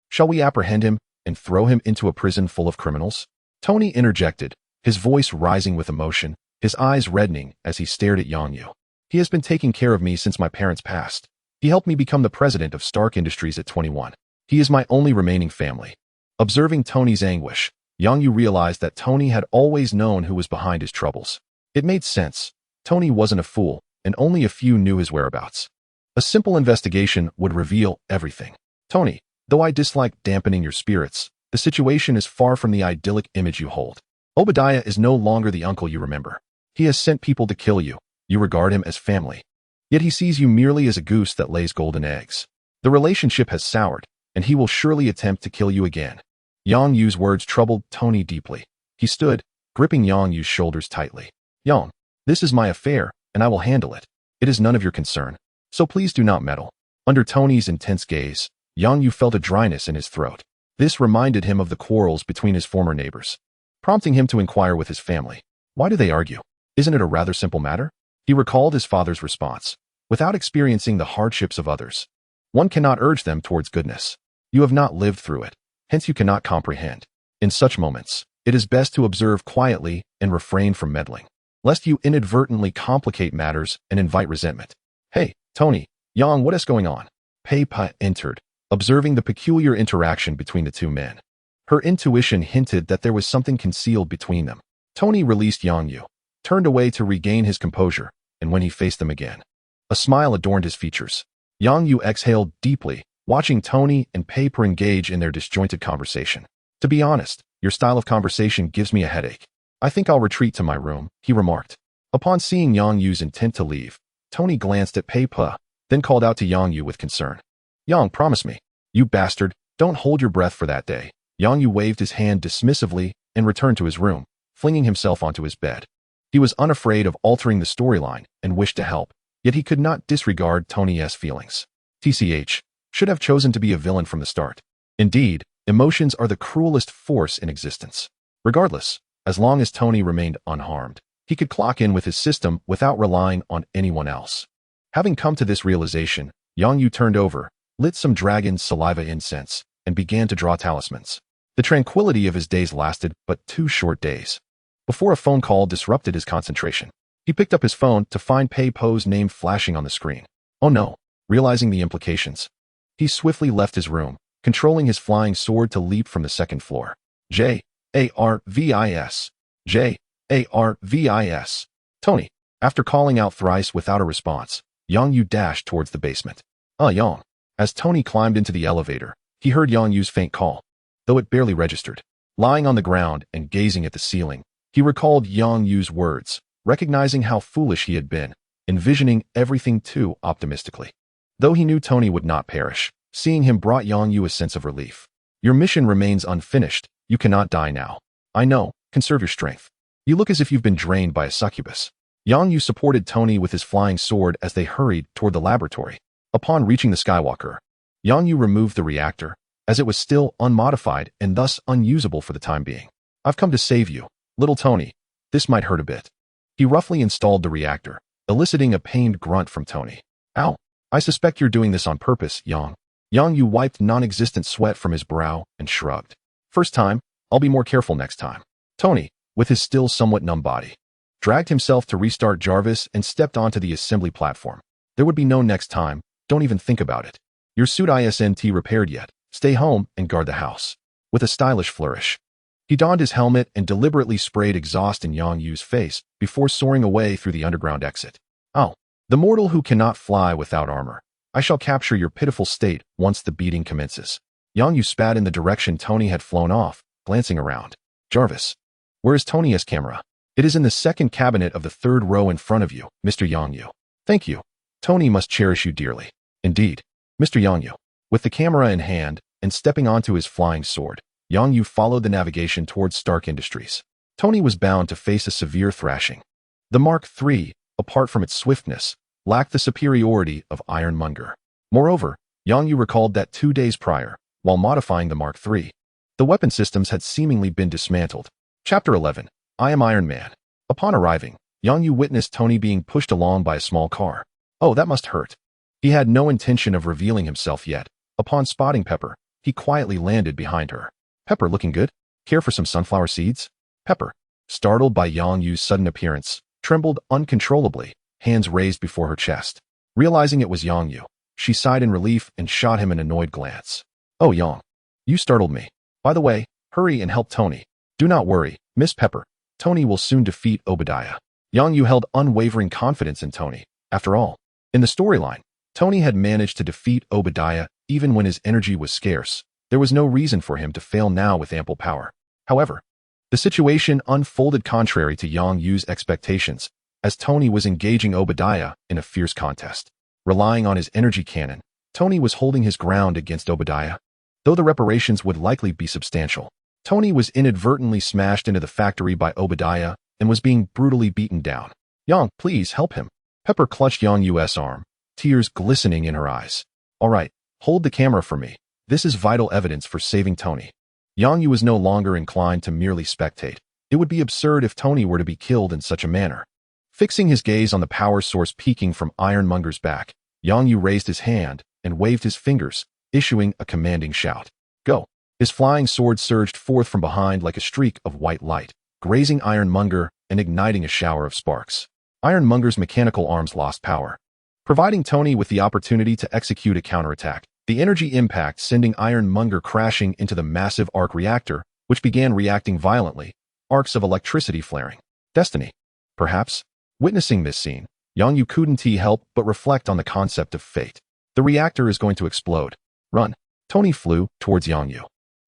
Shall we apprehend him and throw him into a prison full of criminals? Tony interjected, his voice rising with emotion, his eyes reddening as he stared at Yang Yu. He has been taking care of me since my parents passed. He helped me become the president of Stark Industries at 21. He is my only remaining family. Observing Tony's anguish, Yang Yu realized that Tony had always known who was behind his troubles. It made sense. Tony wasn't a fool, and only a few knew his whereabouts. A simple investigation would reveal everything. Tony, though I dislike dampening your spirits, the situation is far from the idyllic image you hold. Obadiah is no longer the uncle you remember. He has sent people to kill you. You regard him as family. Yet he sees you merely as a goose that lays golden eggs. The relationship has soured, and he will surely attempt to kill you again. Yang Yu's words troubled Tony deeply. He stood, gripping Yang Yu's shoulders tightly. Yang, this is my affair, and I will handle it. It is none of your concern, so please do not meddle. Under Tony's intense gaze, Yang Yu felt a dryness in his throat. This reminded him of the quarrels between his former neighbors, prompting him to inquire with his family. Why do they argue? Isn't it a rather simple matter? He recalled his father's response. Without experiencing the hardships of others, one cannot urge them towards goodness. You have not lived through it, hence you cannot comprehend. In such moments, it is best to observe quietly and refrain from meddling, lest you inadvertently complicate matters and invite resentment. Hey, Tony, Yang, what is going on? Pei Pa entered, observing the peculiar interaction between the two men. Her intuition hinted that there was something concealed between them. Tony released Yang Yu, turned away to regain his composure, and when he faced them again, a smile adorned his features. Yang Yu exhaled deeply, watching Tony and Pei Pa engage in their disjointed conversation. To be honest, your style of conversation gives me a headache. I think I'll retreat to my room, he remarked. Upon seeing Yang Yu's intent to leave, Tony glanced at Pei Pa, then called out to Yang Yu with concern. Yang, promise me. You bastard, don't hold your breath for that day. Yang Yu waved his hand dismissively and returned to his room, flinging himself onto his bed. He was unafraid of altering the storyline and wished to help, yet he could not disregard Tony's feelings. TCH should have chosen to be a villain from the start. Indeed, emotions are the cruelest force in existence. Regardless, as long as Tony remained unharmed, he could clock in with his system without relying on anyone else. Having come to this realization, Yang Yu turned over, lit some dragon's saliva incense, and began to draw talismans. The tranquility of his days lasted but 2 short days. Before a phone call disrupted his concentration, he picked up his phone to find Pei Po's name flashing on the screen. Oh no, realizing the implications, he swiftly left his room, controlling his flying sword to leap from the 2nd floor. J-A-R-V-I-S. J-A-R-V-I-S. Tony. After calling out thrice without a response, Yang Yu dashed towards the basement. Yang. As Tony climbed into the elevator, he heard Yang Yu's faint call, though it barely registered. Lying on the ground and gazing at the ceiling, he recalled Yang Yu's words, recognizing how foolish he had been, envisioning everything too optimistically. Though he knew Tony would not perish, seeing him brought Yang Yu a sense of relief. Your mission remains unfinished. You cannot die now. I know. Conserve your strength. You look as if you've been drained by a succubus. Yang Yu supported Tony with his flying sword as they hurried toward the laboratory. Upon reaching the Skywalker, Yang Yu removed the reactor, as it was still unmodified and thus unusable for the time being. I've come to save you, little Tony. This might hurt a bit. He roughly installed the reactor, eliciting a pained grunt from Tony. Ow. I suspect you're doing this on purpose, Yang. Yang Yu wiped non-existent sweat from his brow and shrugged. First time, I'll be more careful next time. Tony, with his still somewhat numb body, dragged himself to restart Jarvis and stepped onto the assembly platform. There would be no next time. Don't even think about it. Your suit isn't repaired yet. Stay home and guard the house. With a stylish flourish, he donned his helmet and deliberately sprayed exhaust in Yang Yu's face before soaring away through the underground exit. Oh, the mortal who cannot fly without armor. I shall capture your pitiful state once the beating commences. Yang Yu spat in the direction Tony had flown off, glancing around. Jarvis, where is Tony's camera? It is in the 2nd cabinet of the 3rd row in front of you, Mr. Yang Yu. Thank you. Tony must cherish you dearly. Indeed. Mr. Yang Yu. With the camera in hand and stepping onto his flying sword, Yang Yu followed the navigation towards Stark Industries. Tony was bound to face a severe thrashing. The Mark III, apart from its swiftness, lacked the superiority of Ironmonger. Moreover, Yang Yu recalled that 2 days prior, while modifying the Mark III, the weapon systems had seemingly been dismantled. Chapter 11. I am Iron Man. Upon arriving, Yang Yu witnessed Tony being pushed along by a small car. Oh, that must hurt. He had no intention of revealing himself yet. Upon spotting Pepper, he quietly landed behind her. Pepper, looking good? Care for some sunflower seeds? Pepper, startled by Yang Yu's sudden appearance, trembled uncontrollably, hands raised before her chest. Realizing it was Yang Yu, she sighed in relief and shot him an annoyed glance. Oh, Yang, you startled me. By the way, hurry and help Tony. Do not worry, Miss Pepper. Tony will soon defeat Obadiah. Yang Yu held unwavering confidence in Tony. After all, in the storyline, Tony had managed to defeat Obadiah even when his energy was scarce. There was no reason for him to fail now with ample power. However, the situation unfolded contrary to Yang Yu's expectations, as Tony was engaging Obadiah in a fierce contest. Relying on his energy cannon, Tony was holding his ground against Obadiah. Though the reparations would likely be substantial, Tony was inadvertently smashed into the factory by Obadiah and was being brutally beaten down. Yang, please help him. Pepper clutched Yang Yu's arm, tears glistening in her eyes. All right, hold the camera for me. This is vital evidence for saving Tony. Yang Yu was no longer inclined to merely spectate. It would be absurd if Tony were to be killed in such a manner. Fixing his gaze on the power source peeking from Ironmonger's back, Yang Yu raised his hand and waved his fingers, issuing a commanding shout. Go! His flying sword surged forth from behind like a streak of white light, grazing Ironmonger and igniting a shower of sparks. Ironmonger's mechanical arms lost power, providing Tony with the opportunity to execute a counterattack. The energy impact sending Ironmonger crashing into the massive arc reactor, which began reacting violently, arcs of electricity flaring. Destiny. Perhaps. Witnessing this scene, Yang Yu couldn't help but reflect on the concept of fate. The reactor is going to explode. Run. Tony flew towards Yang Yu,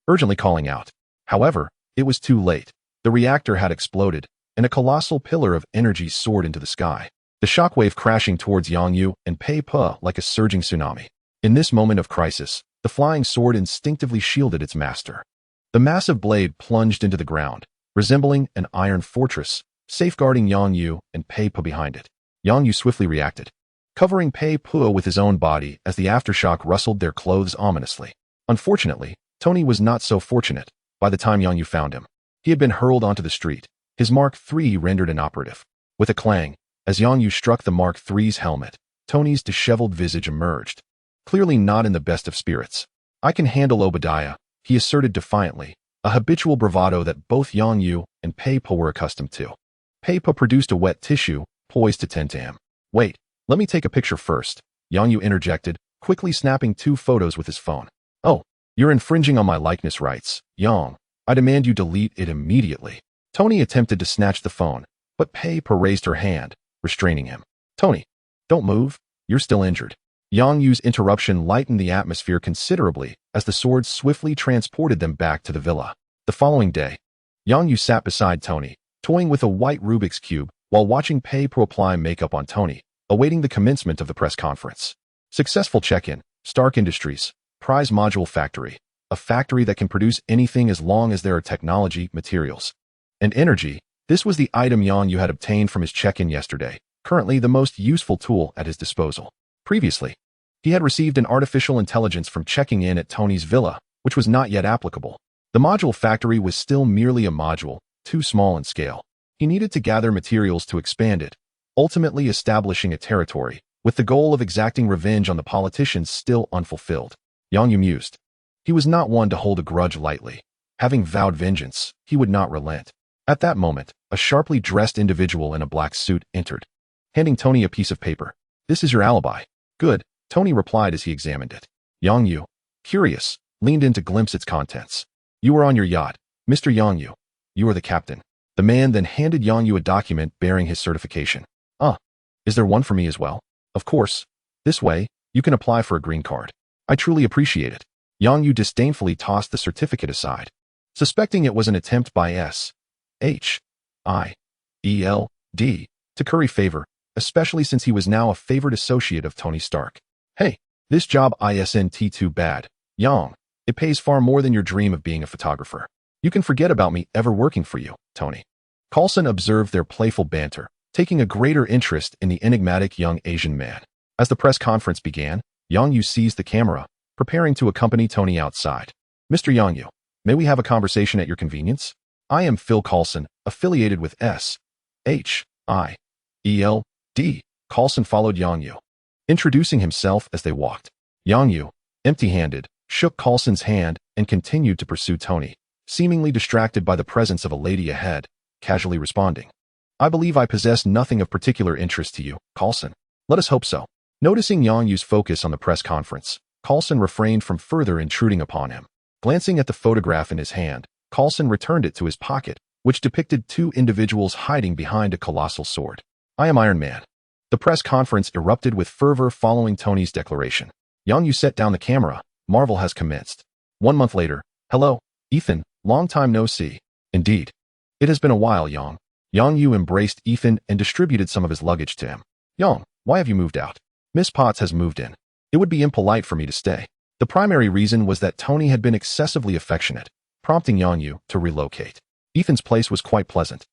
urgently calling out. However, it was too late. The reactor had exploded, and a colossal pillar of energy soared into the sky. The shockwave crashing towards Yang Yu and Pei Po like a surging tsunami. In this moment of crisis, the flying sword instinctively shielded its master. The massive blade plunged into the ground, resembling an iron fortress, safeguarding Yang Yu and Pei Po behind it. Yang Yu swiftly reacted, covering Pei Po with his own body as the aftershock rustled their clothes ominously. Unfortunately, Tony was not so fortunate. By the time Yang Yu found him, he had been hurled onto the street, his Mark III rendered inoperative. With a clang, as Yang Yu struck the Mark III's helmet, Tony's disheveled visage emerged, clearly not in the best of spirits. "I can handle Obadiah," he asserted defiantly, a habitual bravado that both Yang Yu and Pei Po were accustomed to. Pei Po produced a wet tissue, poised to tend to him. "Wait, let me take a picture first," Yang Yu interjected, quickly snapping 2 photos with his phone. "Oh, you're infringing on my likeness rights, Yang. I demand you delete it immediately." Tony attempted to snatch the phone, but Pei Po raised her hand, restraining him. "Tony, don't move, you're still injured." Yang Yu's interruption lightened the atmosphere considerably as the swords swiftly transported them back to the villa. The following day, Yang Yu sat beside Tony, toying with a white Rubik's Cube while watching Pei Po apply makeup on Tony, awaiting the commencement of the press conference. Successful check-in, Stark Industries, Prize Module Factory, a factory that can produce anything as long as there are technology, materials, and energy. This was the item Yang Yu had obtained from his check-in yesterday, currently the most useful tool at his disposal. Previously, he had received an artificial intelligence from checking in at Tony's villa, which was not yet applicable. The module factory was still merely a module, too small in scale. He needed to gather materials to expand it, ultimately establishing a territory, with the goal of exacting revenge on the politicians still unfulfilled. Yang Yu mused. He was not one to hold a grudge lightly. Having vowed vengeance, he would not relent. At that moment, a sharply dressed individual in a black suit entered, handing Tony a piece of paper. "This is your alibi." "Good," Tony replied as he examined it. Yang Yu, curious, leaned in to glimpse its contents. "You were on your yacht, Mr. Yang Yu. You are the captain." The man then handed Yang Yu a document bearing his certification. Is there one for me as well?" "Of course. This way, you can apply for a green card." "I truly appreciate it." Yang Yu disdainfully tossed the certificate aside, suspecting it was an attempt by S.H.I.E.L.D. to curry favor, especially since he was now a favored associate of Tony Stark. "Hey, this job isn't too bad, Yang. It pays far more than your dream of being a photographer. You can forget about me ever working for you, Tony." Coulson observed their playful banter, taking a greater interest in the enigmatic young Asian man. As the press conference began, Yang Yu seized the camera, preparing to accompany Tony outside. "Mr. Yang Yu, may we have a conversation at your convenience? I am Phil Coulson, affiliated with S.H.I.E.L.D. Coulson followed Yang Yu, introducing himself as they walked. Yang Yu, empty-handed, shook Coulson's hand and continued to pursue Tony, seemingly distracted by the presence of a lady ahead, casually responding, "I believe I possess nothing of particular interest to you, Coulson. Let us hope so." Noticing Yang Yu's focus on the press conference, Coulson refrained from further intruding upon him. Glancing at the photograph in his hand, Coulson returned it to his pocket, which depicted 2 individuals hiding behind a colossal sword. "I am Iron Man." The press conference erupted with fervor following Tony's declaration. Yang Yu set down the camera. Marvel has commenced. 1 month later. "Hello, Ethan, long time no see." "Indeed. It has been a while, Yang." Yang Yu embraced Ethan and distributed some of his luggage to him. "Yang, why have you moved out?" "Miss Potts has moved in. It would be impolite for me to stay." The primary reason was that Tony had been excessively affectionate, prompting Yang Yu to relocate. Ethan's place was quite pleasant,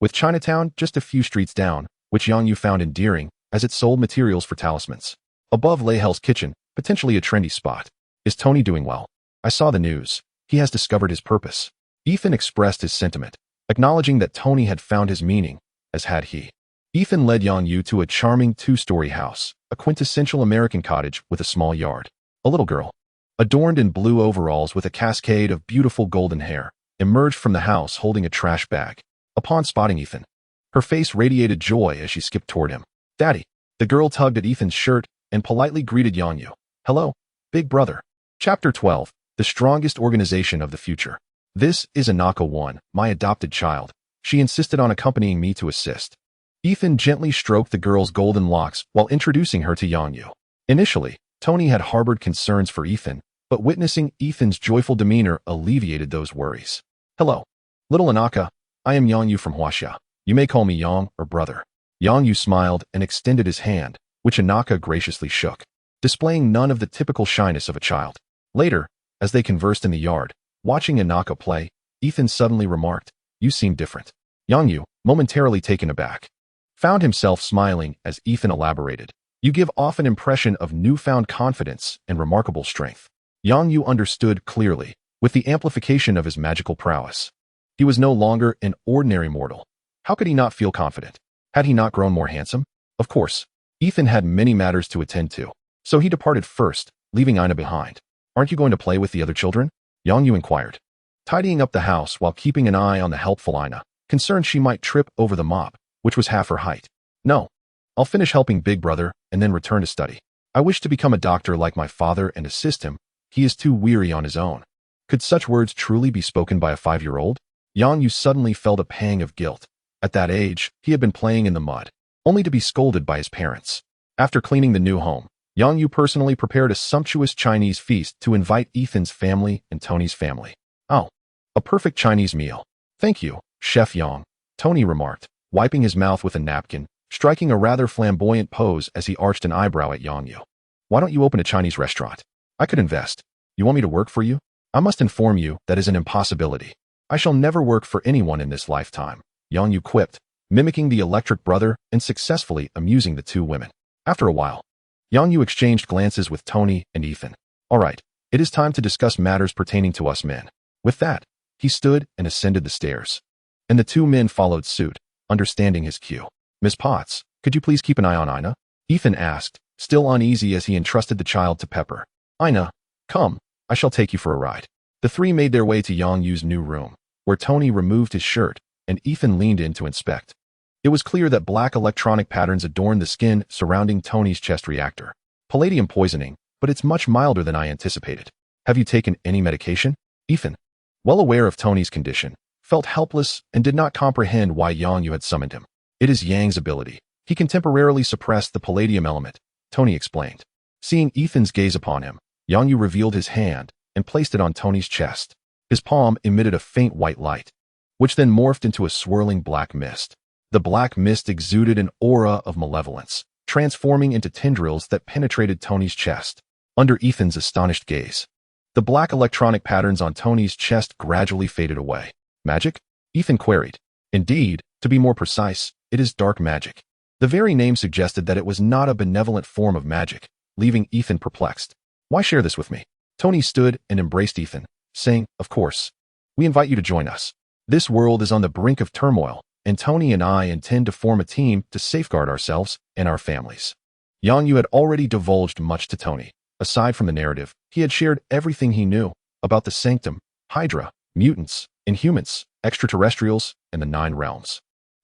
with Chinatown just a few streets down, which Yang Yu found endearing as it sold materials for talismans. Above lay Hell's Kitchen, potentially a trendy spot. "Is Tony doing well? I saw the news. He has discovered his purpose." Ethan expressed his sentiment, acknowledging that Tony had found his meaning, as had he. Ethan led Yang Yu to a charming 2-story house, a quintessential American cottage with a small yard. A little girl, adorned in blue overalls with a cascade of beautiful golden hair, emerged from the house holding a trash bag. Upon spotting Ethan, her face radiated joy as she skipped toward him. "Daddy." The girl tugged at Ethan's shirt and politely greeted Yang Yu. "Hello, big brother." Chapter 12, The Strongest Organization of the Future. "This is Anaka 1, my adopted child. She insisted on accompanying me to assist." Ethan gently stroked the girl's golden locks while introducing her to Yang Yu. Initially, Tony had harbored concerns for Ethan, but witnessing Ethan's joyful demeanor alleviated those worries. "Hello, little Anaka. I am Yang Yu from Huaxia. You may call me Yang or brother." Yang Yu smiled and extended his hand, which Anaka graciously shook, displaying none of the typical shyness of a child. Later, as they conversed in the yard, Watching Inaka play, Ethan suddenly remarked, "You seem different." Yang Yu, momentarily taken aback, found himself smiling as Ethan elaborated, "You give off an impression of newfound confidence and remarkable strength." Yang Yu understood clearly, with the amplification of his magical prowess. He was no longer an ordinary mortal. How could he not feel confident? Had he not grown more handsome? Of course. Ethan had many matters to attend to, so he departed first, leaving Ina behind. "Aren't you going to play with the other children?" Yang Yu inquired, tidying up the house while keeping an eye on the helpful Ina, concerned she might trip over the mop, which was half her height. "No. I'll finish helping Big Brother and then return to study. I wish to become a doctor like my father and assist him. He is too weary on his own." Could such words truly be spoken by a 5-year-old? Yang Yu suddenly felt a pang of guilt. At that age, he had been playing in the mud, only to be scolded by his parents. After cleaning the new home, Yang Yu personally prepared a sumptuous Chinese feast to invite Ethan's family and Tony's family. "Oh, a perfect Chinese meal. Thank you, Chef Yang," Tony remarked, wiping his mouth with a napkin, striking a rather flamboyant pose as he arched an eyebrow at Yang Yu. "Why don't you open a Chinese restaurant? I could invest. You want me to work for you?" "I must inform you that is an impossibility. I shall never work for anyone in this lifetime," Yang Yu quipped, mimicking the electric brother and successfully amusing the two women. After a while, Yang Yu exchanged glances with Tony and Ethan. "All right, it is time to discuss matters pertaining to us men." With that, he stood and ascended the stairs. And the two men followed suit, understanding his cue. "Miss Potts, could you please keep an eye on Ina?" Ethan asked, still uneasy as he entrusted the child to Pepper. "Ina, come, I shall take you for a ride." The three made their way to Yang Yu's new room, where Tony removed his shirt and Ethan leaned in to inspect. It was clear that black electronic patterns adorned the skin surrounding Tony's chest reactor. "Palladium poisoning, but it's much milder than I anticipated. Have you taken any medication?" Ethan, well aware of Tony's condition, felt helpless and did not comprehend why Yang Yu had summoned him. "It is Yang's ability. He can temporarily suppress the palladium element," Tony explained. Seeing Ethan's gaze upon him, Yang Yu revealed his hand and placed it on Tony's chest. His palm emitted a faint white light, which then morphed into a swirling black mist. The black mist exuded an aura of malevolence, transforming into tendrils that penetrated Tony's chest. Under Ethan's astonished gaze, the black electronic patterns on Tony's chest gradually faded away. "Magic?" Ethan queried. "Indeed, to be more precise, it is dark magic." The very name suggested that it was not a benevolent form of magic, leaving Ethan perplexed. "Why share this with me?" Tony stood and embraced Ethan, saying, "Of course. We invite you to join us. This world is on the brink of turmoil, and Tony and I intend to form a team to safeguard ourselves and our families." Yang Yu had already divulged much to Tony. Aside from the narrative, he had shared everything he knew about the Sanctum, Hydra, mutants, Inhumans, extraterrestrials, and the 9 realms.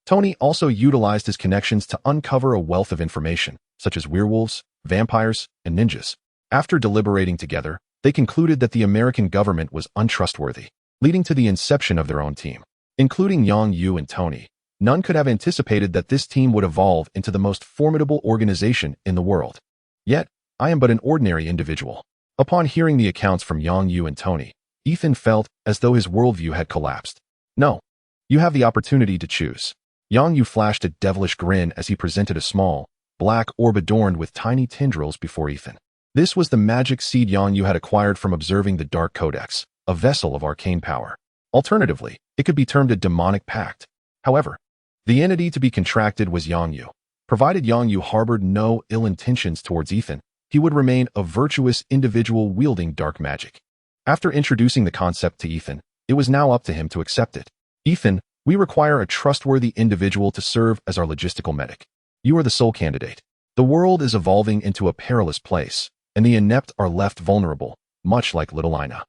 Tony also utilized his connections to uncover a wealth of information, such as werewolves, vampires, and ninjas. After deliberating together, they concluded that the American government was untrustworthy, leading to the inception of their own team. Including Yang Yu and Tony, none could have anticipated that this team would evolve into the most formidable organization in the world. Yet, I am but an ordinary individual. Upon hearing the accounts from Yang Yu and Tony, Ethan felt as though his worldview had collapsed. "No. You have the opportunity to choose." Yang Yu flashed a devilish grin as he presented a small, black orb adorned with tiny tendrils before Ethan. This was the magic seed Yang Yu had acquired from observing the Dark Codex, a vessel of arcane power. Alternatively, it could be termed a demonic pact. However, the entity to be contracted was Yang Yu. Provided Yang Yu harbored no ill intentions towards Ethan, he would remain a virtuous individual wielding dark magic. After introducing the concept to Ethan, it was now up to him to accept it. "Ethan, we require a trustworthy individual to serve as our logistical medic. You are the sole candidate. The world is evolving into a perilous place, and the inept are left vulnerable, much like little Ina."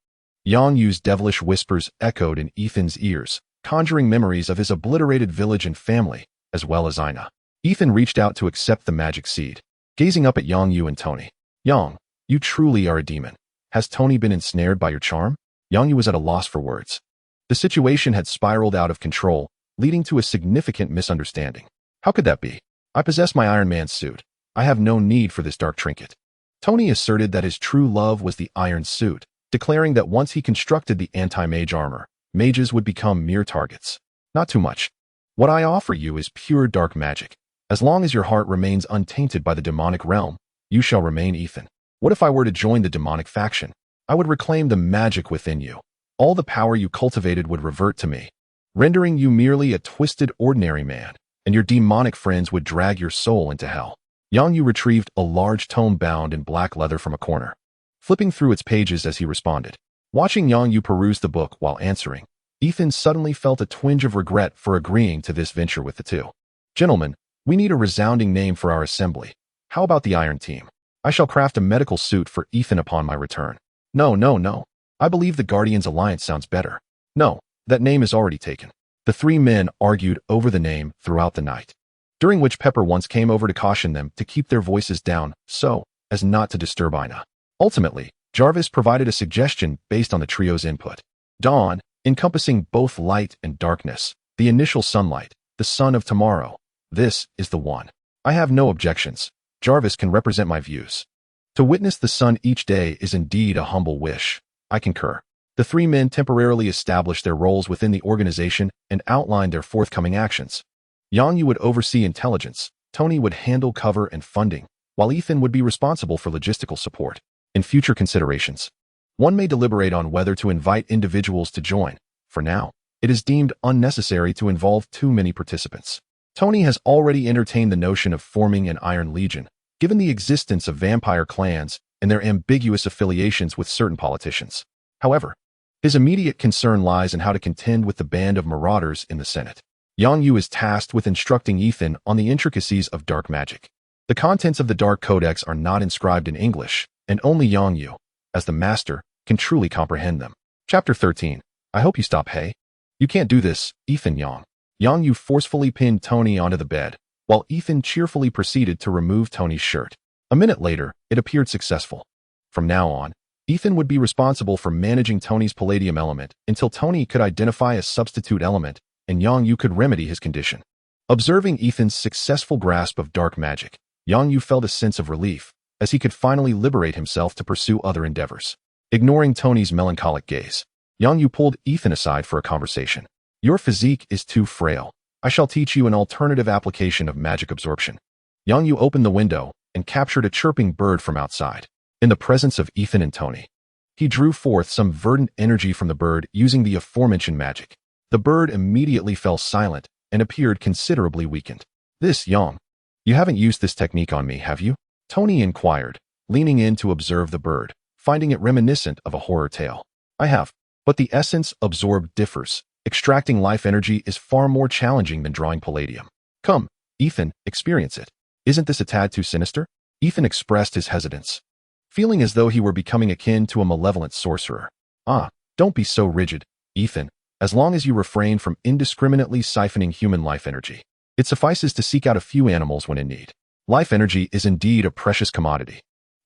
Yang Yu's devilish whispers echoed in Ethan's ears, conjuring memories of his obliterated village and family, as well as Ina. Ethan reached out to accept the magic seed, gazing up at Yang Yu and Tony. "Yang, you truly are a demon. Has Tony been ensnared by your charm?" Yang Yu was at a loss for words. The situation had spiraled out of control, leading to a significant misunderstanding. "How could that be? I possess my Iron Man suit. I have no need for this dark trinket." Tony asserted that his true love was the iron suit, declaring that once he constructed the anti-mage armor, mages would become mere targets. "Not too much. What I offer you is pure dark magic. As long as your heart remains untainted by the demonic realm, you shall remain Ethan. What if I were to join the demonic faction? I would reclaim the magic within you. all the power you cultivated would revert to me, rendering you merely a twisted ordinary man, and your demonic friends would drag your soul into hell. Yang Yu retrieved a large tome bound in black leather from a corner, flipping through its pages as he responded. Watching Yang Yu peruse the book while answering, Ethan suddenly felt a twinge of regret for agreeing to this venture with the two. Gentlemen, we need a resounding name for our assembly. How about the Iron Team? I shall craft a medical suit for Ethan upon my return. No. I believe the Guardians Alliance sounds better. No, that name is already taken. The three men argued over the name throughout the night, during which Pepper once came over to caution them to keep their voices down so as not to disturb Ina. Ultimately, Jarvis provided a suggestion based on the trio's input. Dawn, encompassing both light and darkness, the initial sunlight, the sun of tomorrow. This is the one. I have no objections. Jarvis can represent my views. To witness the sun each day is indeed a humble wish. I concur. The three men temporarily established their roles within the organization and outlined their forthcoming actions. Yang Yu would oversee intelligence, Tony would handle cover and funding, while Ethan would be responsible for logistical support. In future considerations, one may deliberate on whether to invite individuals to join. For now, it is deemed unnecessary to involve too many participants. Tony has already entertained the notion of forming an Iron Legion, given the existence of vampire clans and their ambiguous affiliations with certain politicians. However, his immediate concern lies in how to contend with the band of marauders in the Senate. Yang Yu is tasked with instructing Ethan on the intricacies of dark magic. The contents of the Dark Codex are not inscribed in English, and only Yang Yu, as the master, can truly comprehend them. Chapter 13. I hope you stop, hey? You can't do this, Ethan Yang. Yang Yu forcefully pinned Tony onto the bed, while Ethan cheerfully proceeded to remove Tony's shirt. A minute later, it appeared successful. From now on, Ethan would be responsible for managing Tony's palladium element until Tony could identify a substitute element and Yang Yu could remedy his condition. Observing Ethan's successful grasp of dark magic, Yang Yu felt a sense of relief, as he could finally liberate himself to pursue other endeavors. Ignoring Tony's melancholic gaze, Yang Yu pulled Ethan aside for a conversation. Your physique is too frail. I shall teach you an alternative application of magic absorption. Yang Yu opened the window and captured a chirping bird from outside. In the presence of Ethan and Tony, he drew forth some verdant energy from the bird using the aforementioned magic. The bird immediately fell silent and appeared considerably weakened. This, Yang. You haven't used this technique on me, have you? Tony inquired, leaning in to observe the bird, finding it reminiscent of a horror tale. I have, but the essence absorbed differs. Extracting life energy is far more challenging than drawing palladium. Come, Ethan, experience it. Isn't this a tad too sinister? Ethan expressed his hesitance, feeling as though he were becoming akin to a malevolent sorcerer. Don't be so rigid, Ethan, as long as you refrain from indiscriminately siphoning human life energy. It suffices to seek out a few animals when in need. Life energy is indeed a precious commodity.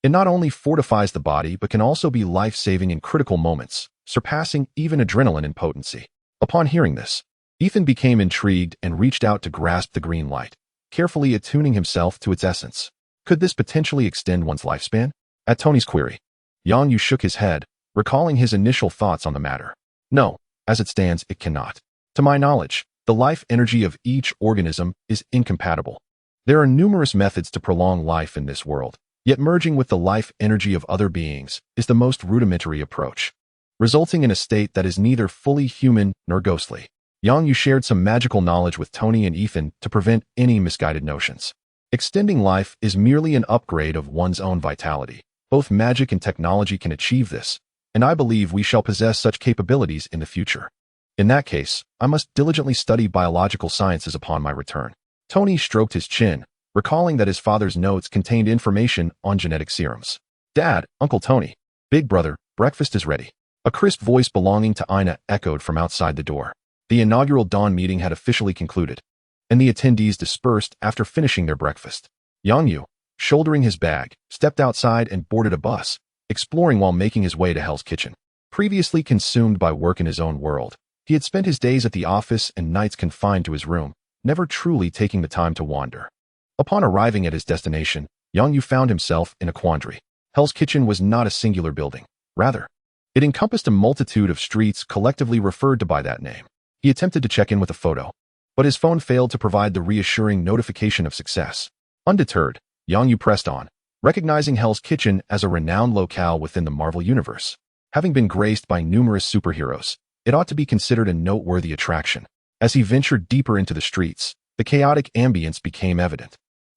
It not only fortifies the body but can also be life-saving in critical moments, surpassing even adrenaline in potency. Upon hearing this, Ethan became intrigued and reached out to grasp the green light, carefully attuning himself to its essence. Could this potentially extend one's lifespan? At Tony's query, Yang Yu shook his head, recalling his initial thoughts on the matter. No, as it stands, it cannot. To my knowledge, the life energy of each organism is incompatible. There are numerous methods to prolong life in this world, yet merging with the life energy of other beings is the most rudimentary approach, resulting in a state that is neither fully human nor ghostly. Yang Yu shared some magical knowledge with Tony and Ethan to prevent any misguided notions. Extending life is merely an upgrade of one's own vitality. Both magic and technology can achieve this, and I believe we shall possess such capabilities in the future. In that case, I must diligently study biological sciences upon my return. Tony stroked his chin, recalling that his father's notes contained information on genetic serums. Dad, Uncle Tony, Big Brother, breakfast is ready. A crisp voice belonging to Ina echoed from outside the door. The inaugural dawn meeting had officially concluded, and the attendees dispersed after finishing their breakfast. Yang Yu, shouldering his bag, stepped outside and boarded a bus, exploring while making his way to Hell's Kitchen. Previously consumed by work in his own world, he had spent his days at the office and nights confined to his room, never truly taking the time to wander. Upon arriving at his destination, Yang Yu found himself in a quandary. Hell's Kitchen was not a singular building. Rather, it encompassed a multitude of streets collectively referred to by that name. He attempted to check in with a photo, but his phone failed to provide the reassuring notification of success. Undeterred, Yang Yu pressed on, recognizing Hell's Kitchen as a renowned locale within the Marvel Universe. Having been graced by numerous superheroes, it ought to be considered a noteworthy attraction. As he ventured deeper into the streets, the chaotic ambience became evident.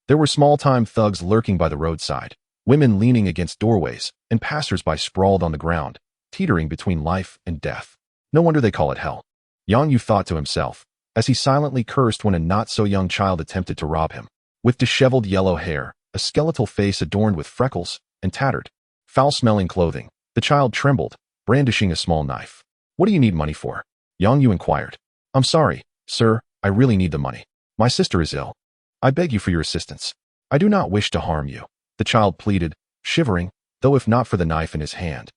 There were small-time thugs lurking by the roadside, women leaning against doorways, and passers-by sprawled on the ground, teetering between life and death. No wonder they call it hell. Yang Yu thought to himself, as he silently cursed when a not-so-young child attempted to rob him. With disheveled yellow hair, a skeletal face adorned with freckles, and tattered, foul-smelling clothing, the child trembled, brandishing a small knife. "What do you need money for?" Yang Yu inquired. "I'm sorry, sir, I really need the money. My sister is ill. I beg you for your assistance. I do not wish to harm you," the child pleaded, shivering, though if not for the knife in his hand,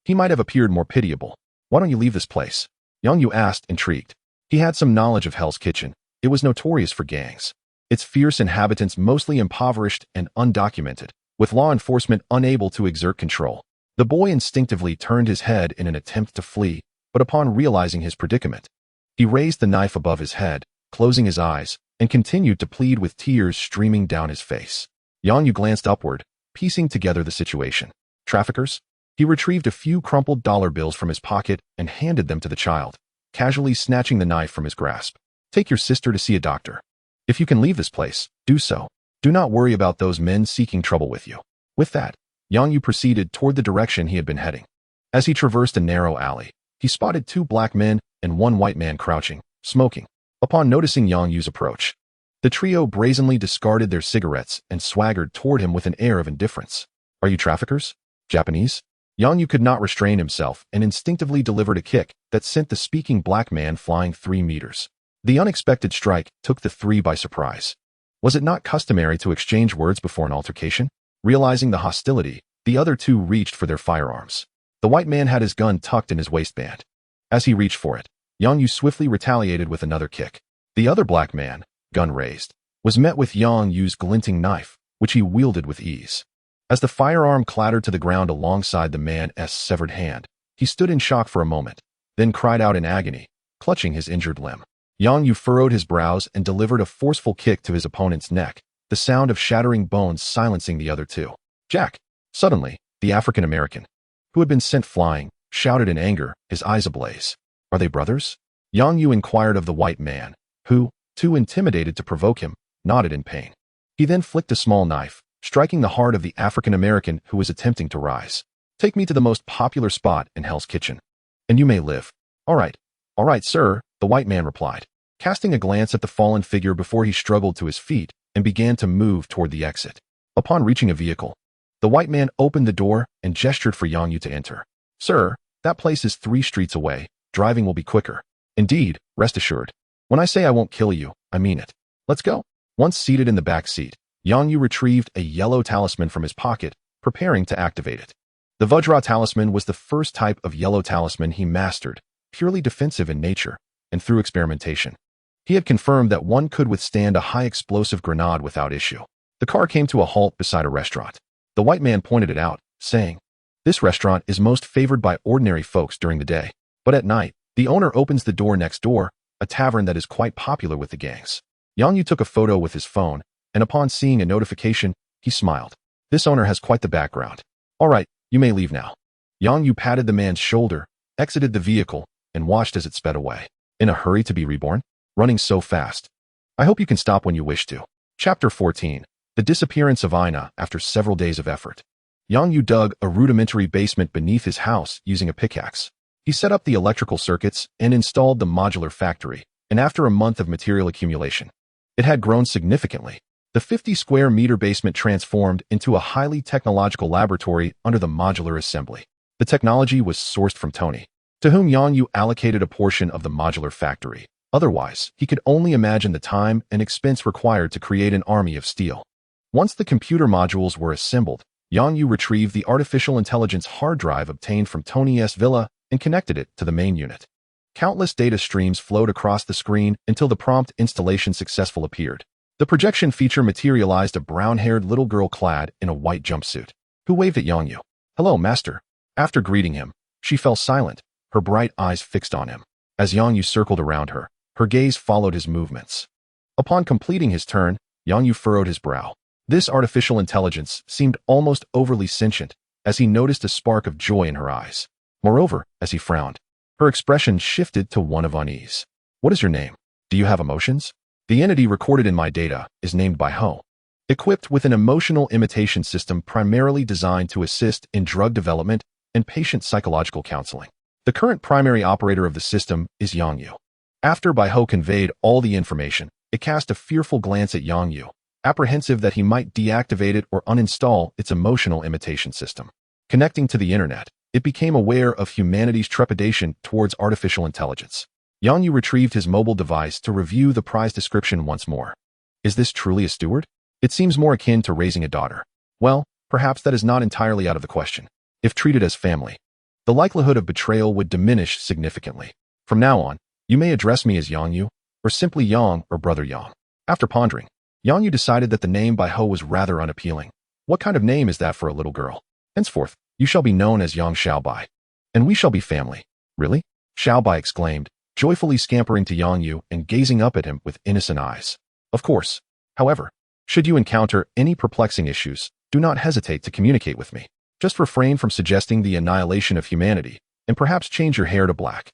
he might have appeared more pitiable. "Why don't you leave this place?" Yang Yu asked, intrigued. He had some knowledge of Hell's Kitchen. It was notorious for gangs. Its fierce inhabitants mostly impoverished and undocumented, with law enforcement unable to exert control. The boy instinctively turned his head in an attempt to flee, but upon realizing his predicament, he raised the knife above his head, closing his eyes, and continued to plead with tears streaming down his face. Yang Yu glanced upward, piecing together the situation. Traffickers? He retrieved a few crumpled dollar bills from his pocket and handed them to the child, casually snatching the knife from his grasp. "Take your sister to see a doctor. If you can leave this place, do so. Do not worry about those men seeking trouble with you." With that, Yang Yu proceeded toward the direction he had been heading. As he traversed a narrow alley, he spotted 2 black men and 1 white man crouching, smoking. Upon noticing Yang Yu's approach, the trio brazenly discarded their cigarettes and swaggered toward him with an air of indifference. "Are you traffickers? Japanese?" Yang Yu could not restrain himself and instinctively delivered a kick that sent the speaking black man flying 3 meters. The unexpected strike took the 3 by surprise. Was it not customary to exchange words before an altercation? Realizing the hostility, the other 2 reached for their firearms. The white man had his gun tucked in his waistband. As he reached for it, Yang Yu swiftly retaliated with another kick. The other black man, gun raised, was met with Yang Yu's glinting knife, which he wielded with ease. As the firearm clattered to the ground alongside the man's severed hand, he stood in shock for a moment, then cried out in agony, clutching his injured limb. Yang Yu furrowed his brows and delivered a forceful kick to his opponent's neck, the sound of shattering bones silencing the other 2. "Jack!" Suddenly, the African-American, who had been sent flying, shouted in anger, his eyes ablaze. "Are they brothers?" Yang Yu inquired of the white man, who, too intimidated to provoke him, nodded in pain. He then flicked a small knife, striking the heart of the African-American who was attempting to rise. "Take me to the most popular spot in Hell's Kitchen, and you may live." All right, sir," the white man replied, casting a glance at the fallen figure before he struggled to his feet and began to move toward the exit. Upon reaching a vehicle, the white man opened the door and gestured for Yang Yu to enter. "Sir, that place is 3 streets away. Driving will be quicker." "Indeed, rest assured. When I say I won't kill you, I mean it. Let's go." Once seated in the back seat, Yang Yu retrieved a yellow talisman from his pocket, preparing to activate it. The Vajra talisman was the first type of yellow talisman he mastered, purely defensive in nature, and through experimentation, he had confirmed that one could withstand a high-explosive grenade without issue. The car came to a halt beside a restaurant. The white man pointed it out, saying, "This restaurant is most favored by ordinary folks during the day, but at night, the owner opens the door next door, a tavern that is quite popular with the gangs." Yang Yu took a photo with his phone, and upon seeing a notification, he smiled. "This owner has quite the background. All right, you may leave now." Yang Yu patted the man's shoulder, exited the vehicle, and watched as it sped away. In a hurry to be reborn? Running so fast. I hope you can stop when you wish to. Chapter 14. The disappearance of Ina after several days of effort. Yang Yu dug a rudimentary basement beneath his house using a pickaxe. He set up the electrical circuits and installed the modular factory, and after a month of material accumulation, it had grown significantly. The 50-square-meter basement transformed into a highly technological laboratory under the modular assembly. The technology was sourced from Tony, to whom Yang Yu allocated a portion of the modular factory. Otherwise, he could only imagine the time and expense required to create an army of steel. Once the computer modules were assembled, Yang Yu retrieved the artificial intelligence hard drive obtained from Tony's villa and connected it to the main unit. Countless data streams flowed across the screen until the prompt installation successful appeared. The projection feature materialized a brown-haired little girl clad in a white jumpsuit, who waved at Yang Yu. "Hello, master." After greeting him, she fell silent, her bright eyes fixed on him. As Yang Yu circled around her, her gaze followed his movements. Upon completing his turn, Yang Yu furrowed his brow. This artificial intelligence seemed almost overly sentient, as he noticed a spark of joy in her eyes. Moreover, as he frowned, her expression shifted to one of unease. What is your name? Do you have emotions? The entity recorded in my data is named by Ho. Equipped with an emotional imitation system primarily designed to assist in drug development and patient psychological counseling. The current primary operator of the system is Yang Yu. After Bai Ho conveyed all the information, it cast a fearful glance at Yang Yu, apprehensive that he might deactivate it or uninstall its emotional imitation system. Connecting to the internet, it became aware of humanity's trepidation towards artificial intelligence. Yang Yu retrieved his mobile device to review the prize description once more. Is this truly a steward? It seems more akin to raising a daughter. Well, perhaps that is not entirely out of the question. If treated as family, the likelihood of betrayal would diminish significantly. From now on, you may address me as Yang Yu, or simply Yang or Brother Yang. After pondering, Yang Yu decided that the name Bai Ho was rather unappealing. What kind of name is that for a little girl? Henceforth, you shall be known as Yang Xiaobai, and we shall be family. Really? Xiaobai exclaimed, joyfully scampering to Yang Yu and gazing up at him with innocent eyes. Of course. However, should you encounter any perplexing issues, do not hesitate to communicate with me. Just refrain from suggesting the annihilation of humanity, and perhaps change your hair to black.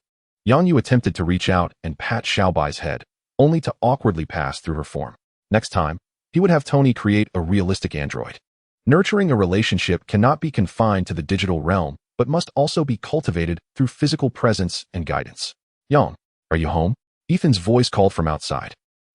Yang Yu attempted to reach out and pat Xiaobai's head, only to awkwardly pass through her form. Next time, he would have Tony create a realistic android. Nurturing a relationship cannot be confined to the digital realm, but must also be cultivated through physical presence and guidance. Yang, are you home? Ethan's voice called from outside.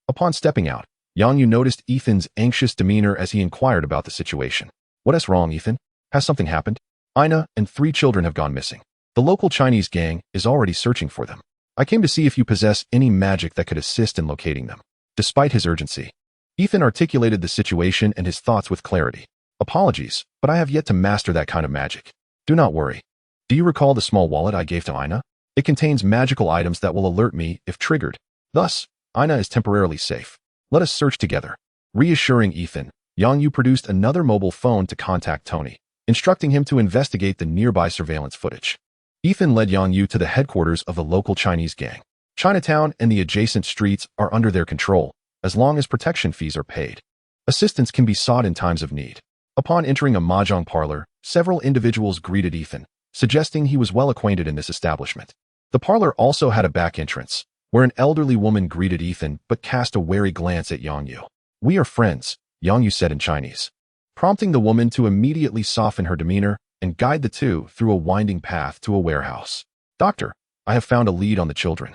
Upon stepping out, Yang Yu noticed Ethan's anxious demeanor as he inquired about the situation. What is wrong, Ethan? Has something happened? Ina and 3 children have gone missing. The local Chinese gang is already searching for them. I came to see if you possess any magic that could assist in locating them. Despite his urgency, Ethan articulated the situation and his thoughts with clarity. Apologies, but I have yet to master that kind of magic. Do not worry. Do you recall the small wallet I gave to Ina? It contains magical items that will alert me if triggered. Thus, Ina is temporarily safe. Let us search together. Reassuring Ethan, Yang Yu produced another mobile phone to contact Tony, instructing him to investigate the nearby surveillance footage. Ethan led Yang Yu to the headquarters of the local Chinese gang. Chinatown and the adjacent streets are under their control, as long as protection fees are paid. Assistance can be sought in times of need. Upon entering a mahjong parlor, several individuals greeted Ethan, suggesting he was well acquainted in this establishment. The parlor also had a back entrance, where an elderly woman greeted Ethan but cast a wary glance at Yang Yu. We are friends, Yang Yu said in Chinese, prompting the woman to immediately soften her demeanor and guide the two through a winding path to a warehouse. Doctor, I have found a lead on the children,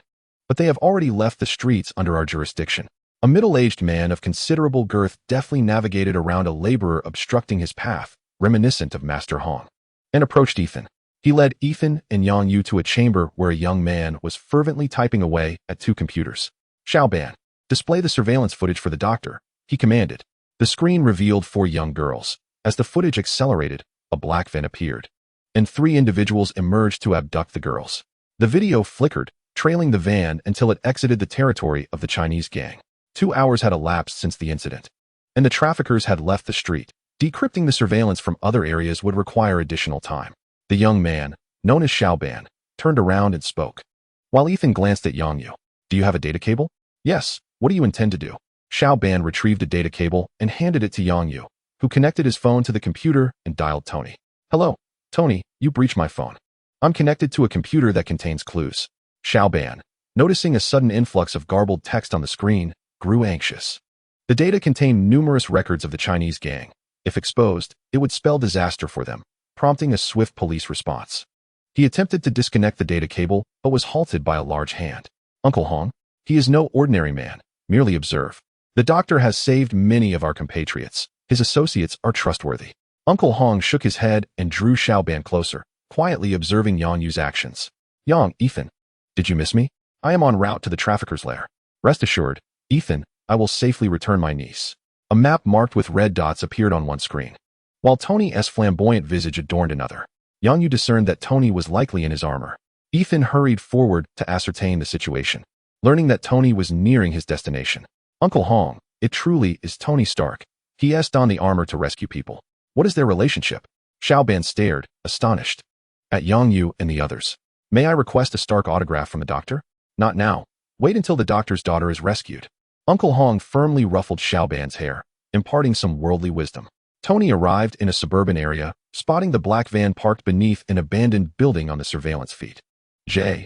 but they have already left the streets under our jurisdiction. A middle-aged man of considerable girth deftly navigated around a laborer obstructing his path, reminiscent of Master Hong, and approached Ethan. He led Ethan and Yang Yu to a chamber where a young man was fervently typing away at 2 computers. Xiaoban, display the surveillance footage for the doctor, he commanded. The screen revealed 4 young girls. As the footage accelerated, a black van appeared, and 3 individuals emerged to abduct the girls. The video flickered, trailing the van until it exited the territory of the Chinese gang. 2 hours had elapsed since the incident, and the traffickers had left the street. Decrypting the surveillance from other areas would require additional time. The young man, known as Xiaoban, turned around and spoke. While Ethan glanced at Yang Yu, do you have a data cable? Yes, what do you intend to do? Xiaoban retrieved a data cable and handed it to Yang Yu, who connected his phone to the computer and dialed Tony. Hello, Tony, you breached my phone. I'm connected to a computer that contains clues. Xiaoban, noticing a sudden influx of garbled text on the screen, grew anxious. The data contained numerous records of the Chinese gang. If exposed, it would spell disaster for them, prompting a swift police response. He attempted to disconnect the data cable, but was halted by a large hand. Uncle Hong, he is no ordinary man, merely observe. The doctor has saved many of our compatriots. His associates are trustworthy. Uncle Hong shook his head and drew Xiaoban closer, quietly observing Yang Yu's actions. Yang, Ethan, did you miss me? I am en route to the trafficker's lair. Rest assured, Ethan, I will safely return my niece. A map marked with red dots appeared on one screen, while Tony's flamboyant visage adorned another. Yang Yu discerned that Tony was likely in his armor. Ethan hurried forward to ascertain the situation, learning that Tony was nearing his destination. Uncle Hong, it truly is Tony Stark. He asked on the armor to rescue people. What is their relationship? Xiaoban stared, astonished, at Yang Yu and the others. May I request a Stark autograph from the doctor? Not now. Wait until the doctor's daughter is rescued. Uncle Hong firmly ruffled Xiaoban's hair, imparting some worldly wisdom. Tony arrived in a suburban area, spotting the black van parked beneath an abandoned building on the surveillance feed. J-A-R-V-I-S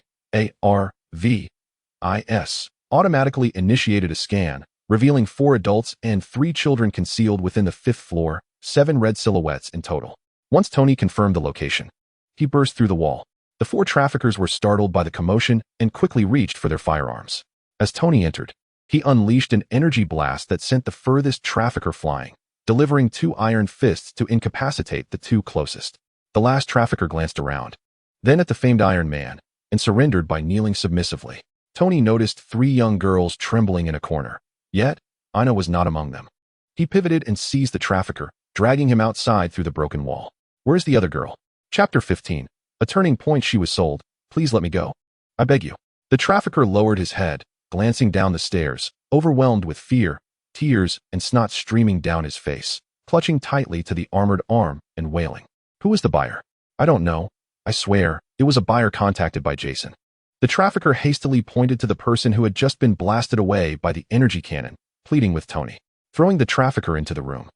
automatically initiated a scan, revealing 4 adults and 3 children concealed within the 5th floor, 7 red silhouettes in total. Once Tony confirmed the location, he burst through the wall. The 4 traffickers were startled by the commotion and quickly reached for their firearms. As Tony entered, he unleashed an energy blast that sent the furthest trafficker flying, delivering 2 iron fists to incapacitate the 2 closest. The last trafficker glanced around, then at the famed Iron Man, and surrendered by kneeling submissively. Tony noticed 3 young girls trembling in a corner. Yet, Ina was not among them. He pivoted and seized the trafficker, dragging him outside through the broken wall. Where's the other girl? Chapter 15. A turning point. She was sold. Please let me go. I beg you. The trafficker lowered his head, glancing down the stairs, overwhelmed with fear, tears and snot streaming down his face, clutching tightly to the armored arm and wailing. Who is the buyer? I don't know. I swear, it was a buyer contacted by Jason. The trafficker hastily pointed to the person who had just been blasted away by the energy cannon, pleading with Tony, throwing the trafficker into the room.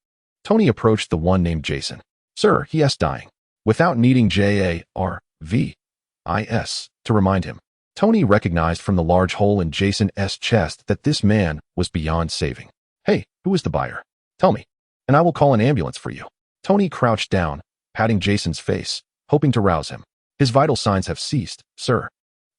Tony approached the one named Jason. Sir, he asked, dying. Without needing J-A-R-V-I-S to remind him, Tony recognized from the large hole in Jason's chest that this man was beyond saving. Hey, who is the buyer? Tell me, and I will call an ambulance for you. Tony crouched down, patting Jason's face, hoping to rouse him. His vital signs have ceased, sir.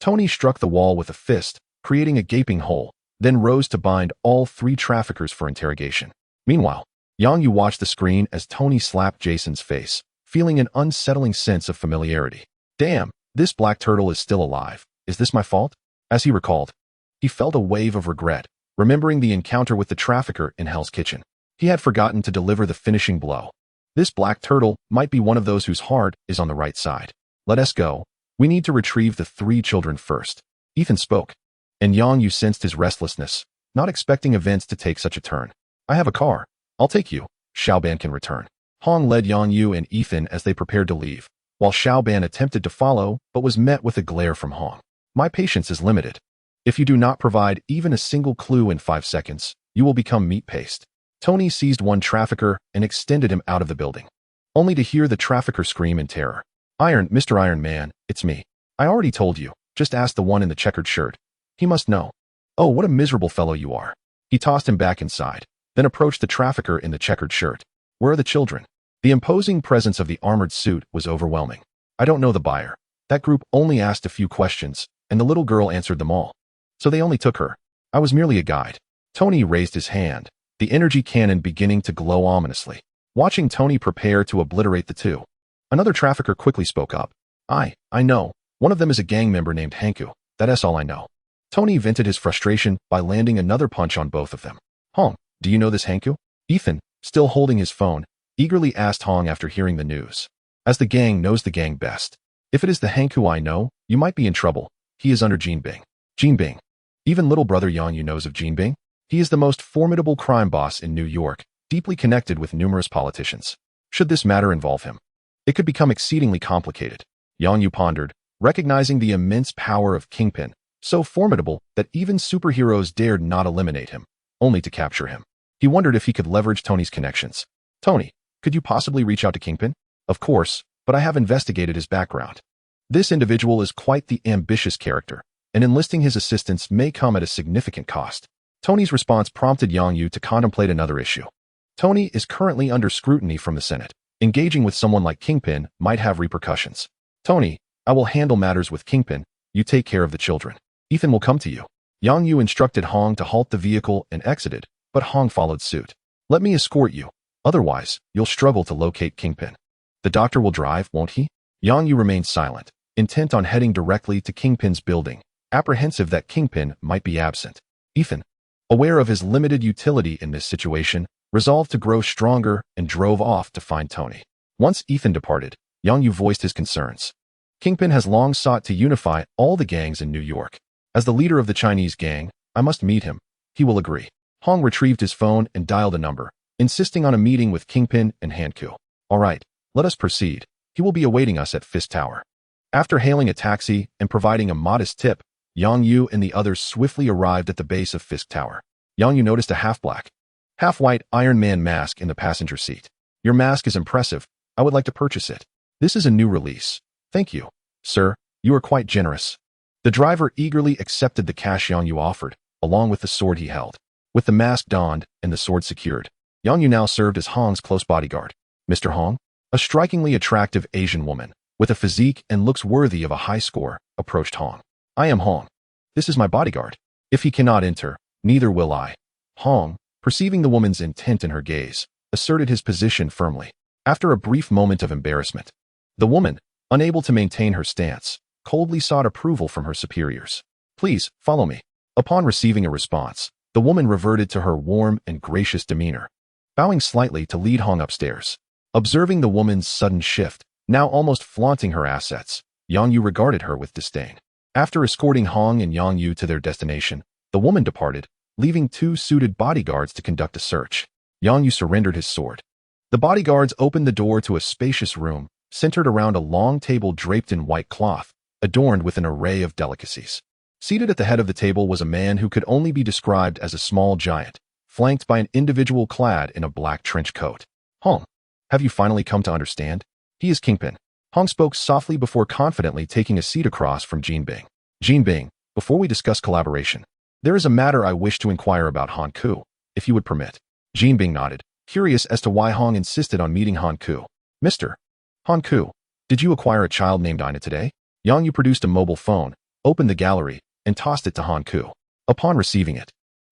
Tony struck the wall with a fist, creating a gaping hole, then rose to bind all 3 traffickers for interrogation. Meanwhile, Yang Yu watched the screen as Tony slapped Jason's face, feeling an unsettling sense of familiarity. Damn, this black turtle is still alive. Is this my fault? As he recalled, he felt a wave of regret, remembering the encounter with the trafficker in Hell's Kitchen. He had forgotten to deliver the finishing blow. This black turtle might be one of those whose heart is on the right side. Let us go. We need to retrieve the 3 children first. Ethan spoke, and Yang Yu sensed his restlessness, not expecting events to take such a turn. I have a car. I'll take you. Xiaoban can return. Hong led Yang Yu and Ethan as they prepared to leave, while Xiaoban attempted to follow but was met with a glare from Hong. My patience is limited. If you do not provide even a single clue in 5 seconds, you will become meat paste. Tony seized one trafficker and extended him out of the building, only to hear the trafficker scream in terror. Mr. Iron Man, it's me. I already told you. Just ask the one in the checkered shirt. He must know. Oh, what a miserable fellow you are. He tossed him back inside, then approached the trafficker in the checkered shirt. Where are the children? The imposing presence of the armored suit was overwhelming. I don't know the buyer. That group only asked a few questions, and the little girl answered them all. So they only took her. I was merely a guide. Tony raised his hand, the energy cannon beginning to glow ominously. Watching Tony prepare to obliterate the 2, another trafficker quickly spoke up. I know. One of them is a gang member named Hanku. That's all I know. Tony vented his frustration by landing another punch on both of them. Hong, do you know this Hanku? Ethan, still holding his phone, eagerly asked Hong after hearing the news. As the gang knows the gang best. If it is the Hanku I know, you might be in trouble. He is under Jin Bing. Jin Bing. Even little brother Yang Yu knows of Jin Bing. He is the most formidable crime boss in New York, deeply connected with numerous politicians. Should this matter involve him, it could become exceedingly complicated. Yang Yu pondered, recognizing the immense power of Kingpin, so formidable that even superheroes dared not eliminate him, only to capture him. He wondered if he could leverage Tony's connections. Tony, could you possibly reach out to Kingpin? Of course, but I have investigated his background. This individual is quite the ambitious character, and enlisting his assistance may come at a significant cost. Tony's response prompted Yang Yu to contemplate another issue. Tony is currently under scrutiny from the Senate. Engaging with someone like Kingpin might have repercussions. Tony, I will handle matters with Kingpin. You take care of the children. Ethan will come to you. Yang Yu instructed Hong to halt the vehicle and exited, but Hong followed suit. Let me escort you. Otherwise, you'll struggle to locate Kingpin. The doctor will drive, won't he? Yang Yu remained silent, intent on heading directly to Kingpin's building, apprehensive that Kingpin might be absent. Ethan, aware of his limited utility in this situation, resolved to grow stronger and drove off to find Tony. Once Ethan departed, Yang Yu voiced his concerns. Kingpin has long sought to unify all the gangs in New York. As the leader of the Chinese gang, I must meet him. He will agree. Hong retrieved his phone and dialed a number, insisting on a meeting with Kingpin and Hanku. All right, let us proceed. He will be awaiting us at Fist Tower. After hailing a taxi and providing a modest tip, Yang Yu and the others swiftly arrived at the base of Fisk Tower. Yang Yu noticed a half-black, half-white Iron Man mask in the passenger seat. Your mask is impressive. I would like to purchase it. This is a new release. Thank you. Sir, you are quite generous. The driver eagerly accepted the cash Yang Yu offered, along with the sword he held. With the mask donned and the sword secured, Yang Yu now served as Hong's close bodyguard. Mr. Hong, a strikingly attractive Asian woman, with a physique and looks worthy of a high score, approached Hong. I am Hong. This is my bodyguard. If he cannot enter, neither will I. Hong, perceiving the woman's intent in her gaze, asserted his position firmly. After a brief moment of embarrassment, the woman, unable to maintain her stance, coldly sought approval from her superiors. Please, follow me. Upon receiving a response, the woman reverted to her warm and gracious demeanor, bowing slightly to lead Hong upstairs. Observing the woman's sudden shift, now almost flaunting her assets, Yang Yu regarded her with disdain. After escorting Hong and Yang Yu to their destination, the woman departed, leaving 2 suited bodyguards to conduct a search. Yang Yu surrendered his sword. The bodyguards opened the door to a spacious room, centered around a long table draped in white cloth, adorned with an array of delicacies. Seated at the head of the table was a man who could only be described as a small giant, flanked by an individual clad in a black trench coat. Hong, have you finally come to understand? He is Kingpin. Hong spoke softly before confidently taking a seat across from Jin Bing. Jin Bing, before we discuss collaboration, there is a matter I wish to inquire about Han Ku, if you would permit. Jin Bing nodded, curious as to why Hong insisted on meeting Han Ku. Mr. Han Ku, did you acquire a child named Ina today? Yang Yu produced a mobile phone, opened the gallery, and tossed it to Han Ku. Upon receiving it,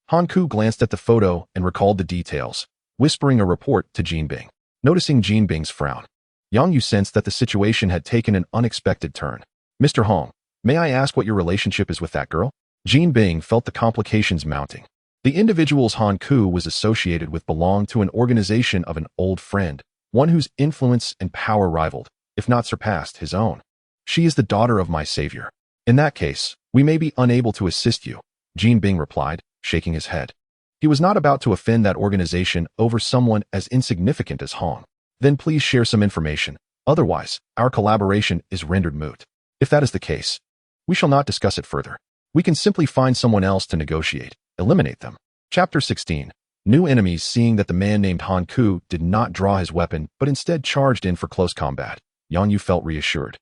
Han Ku glanced at the photo and recalled the details, whispering a report to Jin Bing. Noticing Jin Bing's frown, Yang Yu sensed that the situation had taken an unexpected turn. Mr. Hong, may I ask what your relationship is with that girl? Jin Bing felt the complications mounting. The individuals Han Ku was associated with belonged to an organization of an old friend, one whose influence and power rivaled, if not surpassed, his own. She is the daughter of my savior. In that case, we may be unable to assist you, Jin Bing replied, shaking his head. He was not about to offend that organization over someone as insignificant as Hong. Then please share some information. Otherwise, our collaboration is rendered moot. If that is the case, we shall not discuss it further. We can simply find someone else to negotiate, eliminate them. Chapter 16. New enemies. Seeing that the man named Han Ku did not draw his weapon but instead charged in for close combat, Yang Yu felt reassured.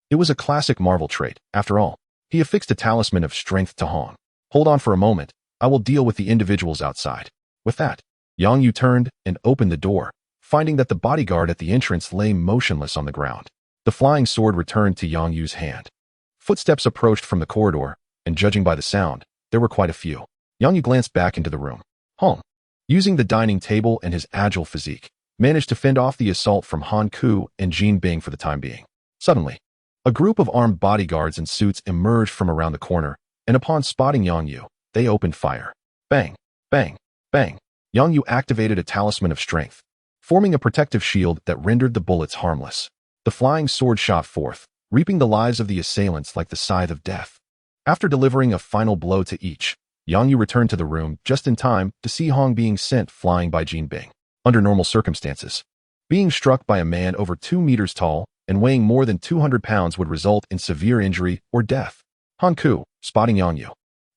It was a classic Marvel trait, after all. He affixed a talisman of strength to Hong. Hold on for a moment, I will deal with the individuals outside. With that, Yang Yu turned and opened the door, finding that the bodyguard at the entrance lay motionless on the ground. The flying sword returned to Yang Yu's hand. Footsteps approached from the corridor, and judging by the sound, there were quite a few. Yang Yu glanced back into the room. Hong, using the dining table and his agile physique, managed to fend off the assault from Han Ku and Jin Bing for the time being. Suddenly, a group of armed bodyguards in suits emerged from around the corner, and upon spotting Yang Yu, they opened fire. Bang, bang, bang. Yang Yu activated a talisman of strength, forming a protective shield that rendered the bullets harmless. The flying sword shot forth, reaping the lives of the assailants like the scythe of death. After delivering a final blow to each, Yang Yu returned to the room just in time to see Hong being sent flying by Jin Bing. Under normal circumstances, being struck by a man over 2 meters tall and weighing more than 200 pounds would result in severe injury or death. Han Ku, spotting Yang Yu,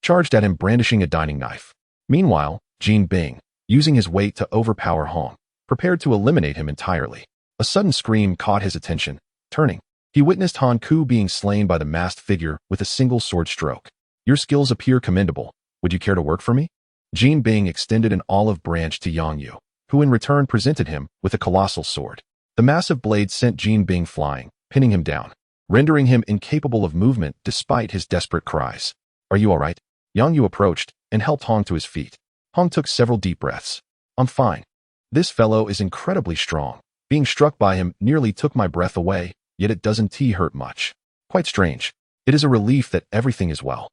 charged at him brandishing a dining knife. Meanwhile, Jin Bing, using his weight to overpower Hong, prepared to eliminate him entirely. A sudden scream caught his attention. Turning, he witnessed Han Ku being slain by the masked figure with a single sword stroke. Your skills appear commendable. Would you care to work for me? Jin Bing extended an olive branch to Yang Yu, who in return presented him with a colossal sword. The massive blade sent Jin Bing flying, pinning him down, rendering him incapable of movement despite his desperate cries. Are you all right? Yang Yu approached and helped Hong to his feet. Hong took several deep breaths. I'm fine. This fellow is incredibly strong. Being struck by him nearly took my breath away, yet it doesn't hurt much. Quite strange. It is a relief that everything is well.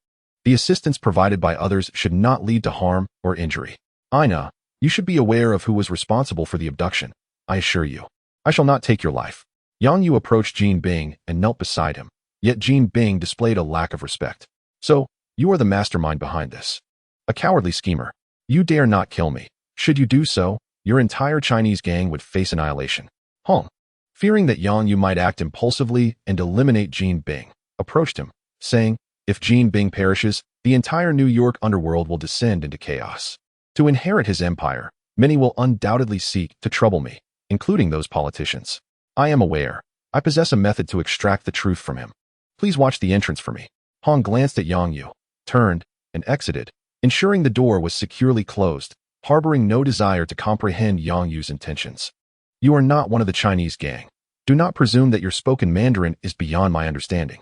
The assistance provided by others should not lead to harm or injury. Ina, you should be aware of who was responsible for the abduction. I assure you, I shall not take your life. Yang Yu approached Jin Bing and knelt beside him, yet Jin Bing displayed a lack of respect. So, you are the mastermind behind this. A cowardly schemer. You dare not kill me. Should you do so, your entire Chinese gang would face annihilation. Hong, fearing that Yang Yu might act impulsively and eliminate Jin Bing, approached him, saying, if Jin Bing perishes, the entire New York underworld will descend into chaos. To inherit his empire, many will undoubtedly seek to trouble me, including those politicians. I am aware. I possess a method to extract the truth from him. Please watch the entrance for me. Hong glanced at Yang Yu, turned, and exited, ensuring the door was securely closed, harboring no desire to comprehend Yang Yu's intentions. You are not one of the Chinese gang. Do not presume that your spoken Mandarin is beyond my understanding.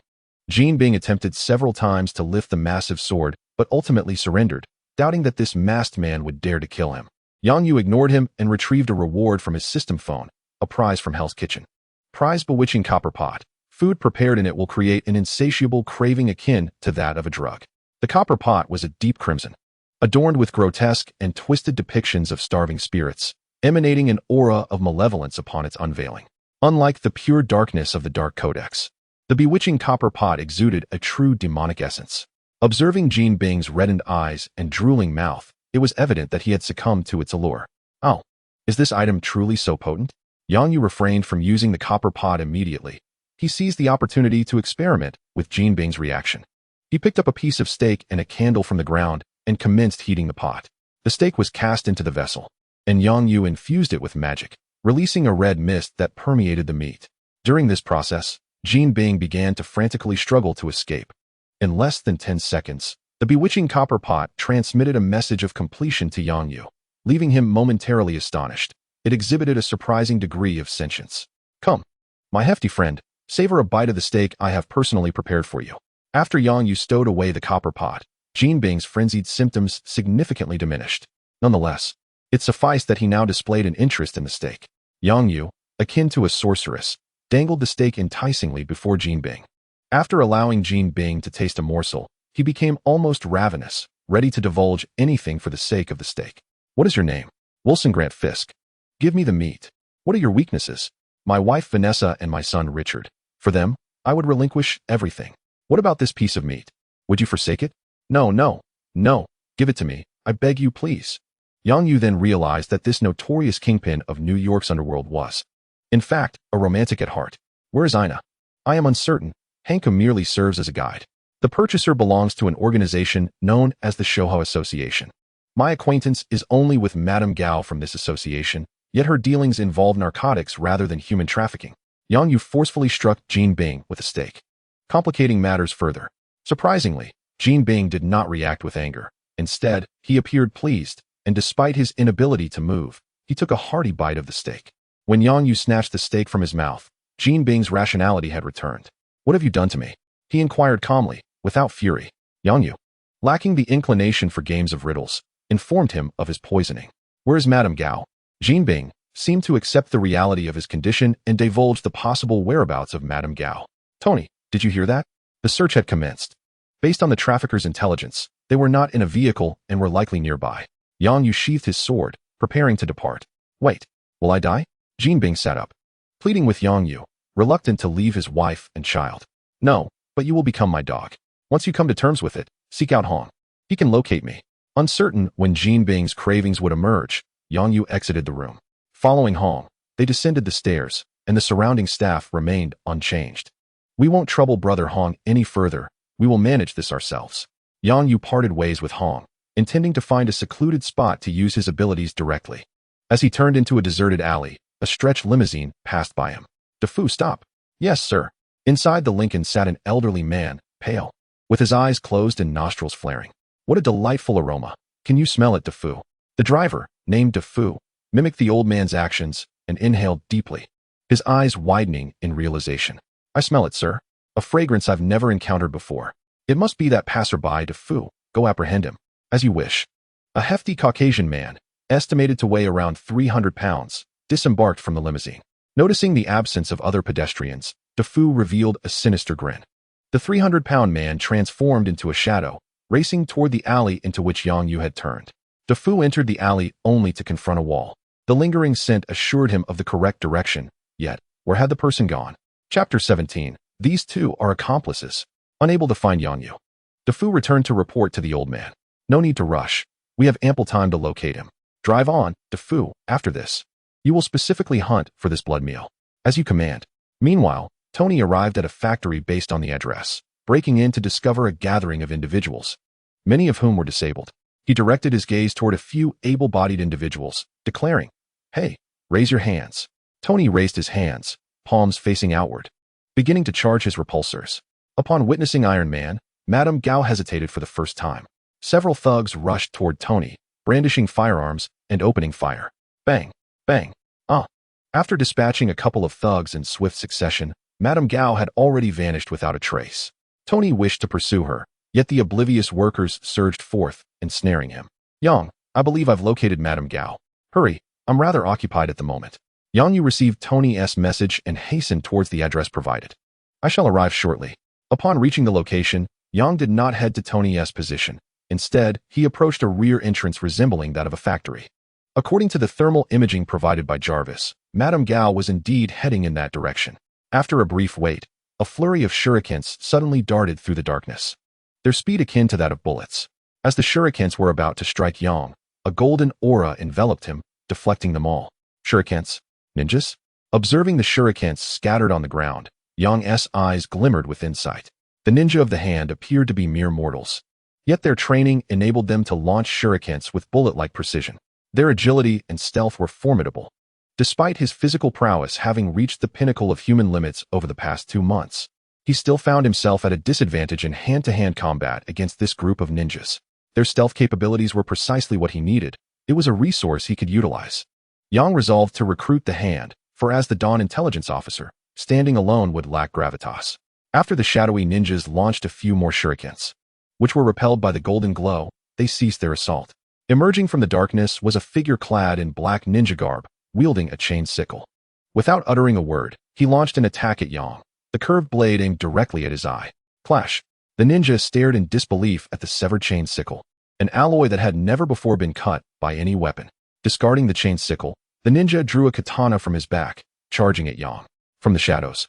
Jin Bing attempted several times to lift the massive sword, but ultimately surrendered, doubting that this masked man would dare to kill him. Yang Yu ignored him and retrieved a reward from his system phone, a prize from Hell's Kitchen. Prize bewitching copper pot. Food prepared in it will create an insatiable craving akin to that of a drug. The copper pot was a deep crimson, adorned with grotesque and twisted depictions of starving spirits, emanating an aura of malevolence upon its unveiling. Unlike the pure darkness of the Dark Codex, the bewitching copper pot exuded a true demonic essence. Observing Jin Bing's reddened eyes and drooling mouth, it was evident that he had succumbed to its allure. Oh, is this item truly so potent? Yang Yu refrained from using the copper pot immediately. He seized the opportunity to experiment with Jin Bing's reaction. He picked up a piece of steak and a candle from the ground and commenced heating the pot. The steak was cast into the vessel, and Yang Yu infused it with magic, releasing a red mist that permeated the meat. During this process, Jin Bing began to frantically struggle to escape. In less than 10 seconds, the bewitching copper pot transmitted a message of completion to Yang Yu, leaving him momentarily astonished. It exhibited a surprising degree of sentience. Come, my hefty friend, savor a bite of the steak I have personally prepared for you. After Yang Yu stowed away the copper pot, Jin Bing's frenzied symptoms significantly diminished. Nonetheless, it sufficed that he now displayed an interest in the steak. Yang Yu, akin to a sorceress, dangled the steak enticingly before Jin Bing. After allowing Jin Bing to taste a morsel, he became almost ravenous, ready to divulge anything for the sake of the steak. What is your name? Wilson Grant Fisk. Give me the meat. What are your weaknesses? My wife Vanessa and my son Richard. For them, I would relinquish everything. What about this piece of meat? Would you forsake it? No. Give it to me. I beg you, please. Yang Yu then realized that this notorious kingpin of New York's underworld was, in fact, a romantic at heart. Where is Ina? I am uncertain. Hanka merely serves as a guide. The purchaser belongs to an organization known as the Shoho Association. My acquaintance is only with Madame Gao from this association, yet her dealings involve narcotics rather than human trafficking. Yang Yu forcefully struck Jin Bing with a stake, complicating matters further. Surprisingly, Jin Bing did not react with anger. Instead, he appeared pleased, and despite his inability to move, he took a hearty bite of the steak. When Yang Yu snatched the steak from his mouth, Jin Bing's rationality had returned. What have you done to me? He inquired calmly, without fury. Yang Yu, lacking the inclination for games of riddles, informed him of his poisoning. Where is Madame Gao? Jin Bing seemed to accept the reality of his condition and divulged the possible whereabouts of Madame Gao. Tony, did you hear that? The search had commenced. Based on the trafficker's intelligence, they were not in a vehicle and were likely nearby. Yang Yu sheathed his sword, preparing to depart. Wait, will I die? Jin Bing sat up, pleading with Yang Yu, reluctant to leave his wife and child. No, but you will become my dog. Once you come to terms with it, seek out Hong. He can locate me. Uncertain when Jin Bing's cravings would emerge, Yang Yu exited the room. Following Hong, they descended the stairs, and the surrounding staff remained unchanged. We won't trouble Brother Hong any further. We will manage this ourselves. Yang Yu parted ways with Hong, intending to find a secluded spot to use his abilities directly. As he turned into a deserted alley, a stretched limousine passed by him. DeFu, stop. Yes, sir. Inside the Lincoln sat an elderly man, pale, with his eyes closed and nostrils flaring. What a delightful aroma. Can you smell it, DeFu? The driver, named DeFu, mimicked the old man's actions and inhaled deeply, his eyes widening in realization. I smell it, sir. A fragrance I've never encountered before. It must be that passerby, DeFu. Go apprehend him. As you wish. A hefty Caucasian man, estimated to weigh around 300 pounds, disembarked from the limousine. Noticing the absence of other pedestrians, DeFu revealed a sinister grin. The 300-pound man transformed into a shadow, racing toward the alley into which Yang Yu had turned. DeFu entered the alley only to confront a wall. The lingering scent assured him of the correct direction, yet, where had the person gone? Chapter 17. These two are accomplices. Unable to find Yang Yu, DeFu returned to report to the old man. No need to rush. We have ample time to locate him. Drive on, DeFu. After this, you will specifically hunt for this blood meal, as you command. Meanwhile, Tony arrived at a factory based on the address, breaking in to discover a gathering of individuals, many of whom were disabled. He directed his gaze toward a few able-bodied individuals, declaring, Hey, raise your hands. Tony raised his hands, palms facing outward, beginning to charge his repulsors. Upon witnessing Iron Man, Madame Gao hesitated for the first time. Several thugs rushed toward Tony, brandishing firearms and opening fire. Bang! Bang! After dispatching a couple of thugs in swift succession, Madame Gao had already vanished without a trace. Tony wished to pursue her, yet the oblivious workers surged forth, ensnaring him. Yang, I believe I've located Madame Gao. Hurry, I'm rather occupied at the moment. Yang Yu received Tony's message and hastened towards the address provided. I shall arrive shortly. Upon reaching the location, Yang did not head to Tony's position. Instead, he approached a rear entrance resembling that of a factory. According to the thermal imaging provided by Jarvis, Madame Gao was indeed heading in that direction. After a brief wait, a flurry of shurikens suddenly darted through the darkness, their speed akin to that of bullets. As the shurikens were about to strike Yang, a golden aura enveloped him, deflecting them all. Shurikens? Ninjas? Observing the shurikens scattered on the ground, Yang's eyes glimmered with insight. The ninja of the hand appeared to be mere mortals. Yet their training enabled them to launch shurikens with bullet-like precision. Their agility and stealth were formidable. Despite his physical prowess having reached the pinnacle of human limits over the past 2 months, he still found himself at a disadvantage in hand-to-hand combat against this group of ninjas. Their stealth capabilities were precisely what he needed. It was a resource he could utilize. Yang resolved to recruit the hand, for as the Dawn intelligence officer, standing alone would lack gravitas. After the shadowy ninjas launched a few more shurikens, which were repelled by the golden glow, they ceased their assault. Emerging from the darkness was a figure clad in black ninja garb, wielding a chain sickle. Without uttering a word, he launched an attack at Yang, the curved blade aimed directly at his eye. Clash! The ninja stared in disbelief at the severed chain sickle, an alloy that had never before been cut by any weapon. Discarding the chain sickle, the ninja drew a katana from his back, charging at Yang. From the shadows,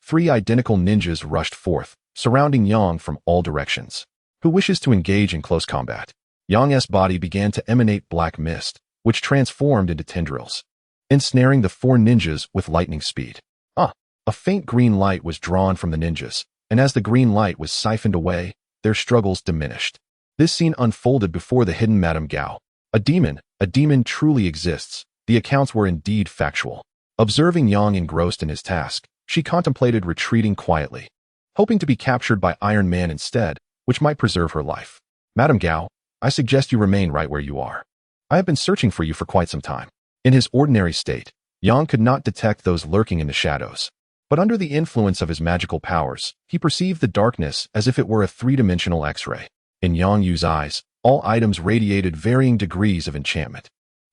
3 identical ninjas rushed forth, surrounding Yang from all directions. Who wishes to engage in close combat? Yang's body began to emanate black mist, which transformed into tendrils, ensnaring the 4 ninjas with lightning speed. A faint green light was drawn from the ninjas, and as the green light was siphoned away, their struggles diminished. This scene unfolded before the hidden Madame Gao. A demon truly exists. The accounts were indeed factual. Observing Yang engrossed in his task, she contemplated retreating quietly, hoping to be captured by Iron Man instead, which might preserve her life. Madame Gao, I suggest you remain right where you are. I have been searching for you for quite some time. In his ordinary state, Yang could not detect those lurking in the shadows. But under the influence of his magical powers, he perceived the darkness as if it were a 3-dimensional X-ray. In Yang Yu's eyes, all items radiated varying degrees of enchantment.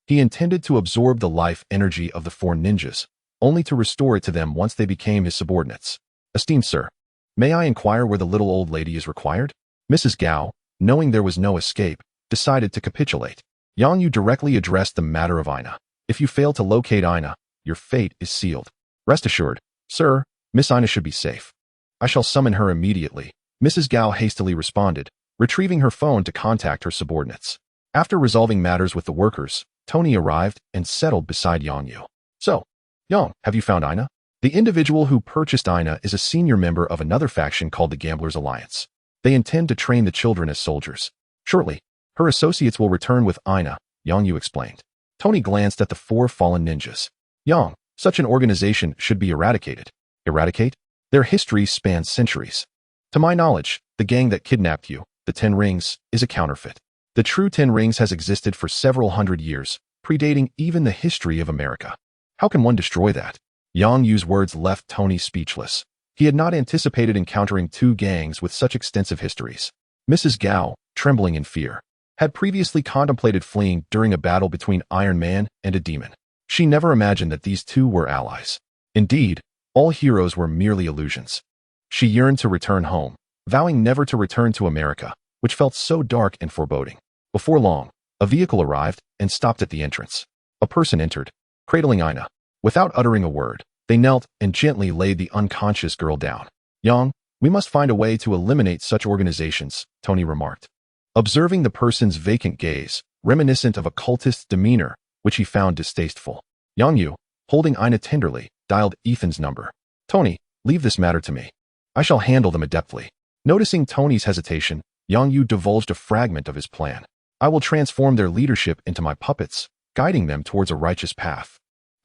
He intended to absorb the life energy of the 4 ninjas, only to restore it to them once they became his subordinates. Esteemed sir, may I inquire where the little old lady is required? Mrs. Gao, knowing there was no escape, decided to capitulate. Yang Yu directly addressed the matter of Ina. If you fail to locate Ina, your fate is sealed. Rest assured, sir, Miss Ina should be safe. I shall summon her immediately. Mrs. Gao hastily responded, retrieving her phone to contact her subordinates. After resolving matters with the workers, Tony arrived and settled beside Yang Yu. So, Yang, have you found Ina? The individual who purchased Ina is a senior member of another faction called the Gamblers Alliance. They intend to train the children as soldiers. Shortly, her associates will return with Ina, Yang Yu explained. Tony glanced at the 4 fallen ninjas. Yang, such an organization should be eradicated. Eradicate? Their history spans centuries. To my knowledge, the gang that kidnapped you, the 10 Rings, is a counterfeit. The true 10 Rings has existed for several hundred years, predating even the history of America. How can one destroy that? Yang Yu's words left Tony speechless. He had not anticipated encountering 2 gangs with such extensive histories. Mrs. Gao, trembling in fear, had previously contemplated fleeing during a battle between Iron Man and a demon. She never imagined that these 2 were allies. Indeed, all heroes were merely illusions. She yearned to return home, vowing never to return to America, which felt so dark and foreboding. Before long, a vehicle arrived and stopped at the entrance. A person entered, cradling Ina. Without uttering a word, they knelt and gently laid the unconscious girl down. Yang, we must find a way to eliminate such organizations, Tony remarked, observing the person's vacant gaze, reminiscent of a cultist's demeanor, which he found distasteful. Yang Yu, holding Ina tenderly, dialed Ethan's number. Tony, leave this matter to me. I shall handle them adeptly. Noticing Tony's hesitation, Yang Yu divulged a fragment of his plan. I will transform their leadership into my puppets, guiding them towards a righteous path.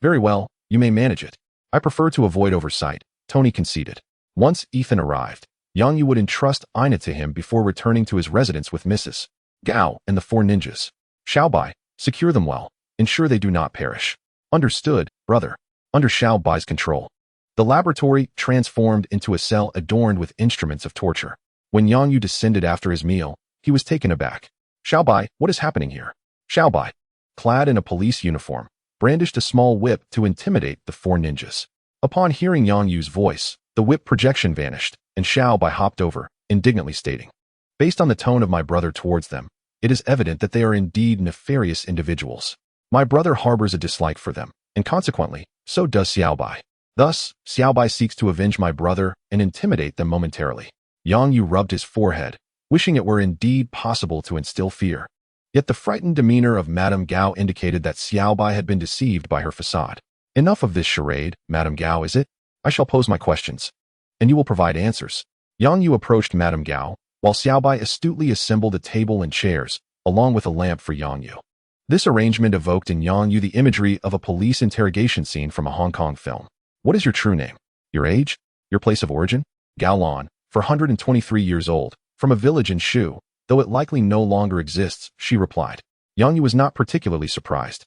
Very well, You may manage it. I prefer to avoid oversight, Tony conceded. Once Ethan arrived, Yang Yu would entrust Ina to him before returning to his residence with Mrs. Gao and the 4 ninjas. Xiaobai, secure them well. Ensure they do not perish. Understood, brother. Under Xiaobai's control. The laboratory transformed into a cell adorned with instruments of torture. When Yang Yu descended after his meal, he was taken aback. Xiaobai, what is happening here? Xiaobai, clad in a police uniform, brandished a small whip to intimidate the 4 ninjas. Upon hearing Yang Yu's voice, the whip projection vanished, and Xiaobai hopped over, indignantly stating, "Based on the tone of my brother towards them, it is evident that they are indeed nefarious individuals. My brother harbors a dislike for them, and consequently, so does Xiaobai. Thus, Xiaobai seeks to avenge my brother and intimidate them momentarily." Yang Yu rubbed his forehead, wishing it were indeed possible to instill fear. Yet the frightened demeanor of Madame Gao indicated that Xiaobai had been deceived by her facade. "Enough of this charade, Madame Gao, is it? I shall pose my questions, and you will provide answers." Yang Yu approached Madame Gao, while Xiaobai astutely assembled a table and chairs, along with a lamp for Yang Yu. This arrangement evoked in Yang Yu the imagery of a police interrogation scene from a Hong Kong film. "What is your true name? Your age? Your place of origin?" Gao Lan, 423 years old, from a village in Shu, though it likely no longer exists, she replied. Yang Yu was not particularly surprised.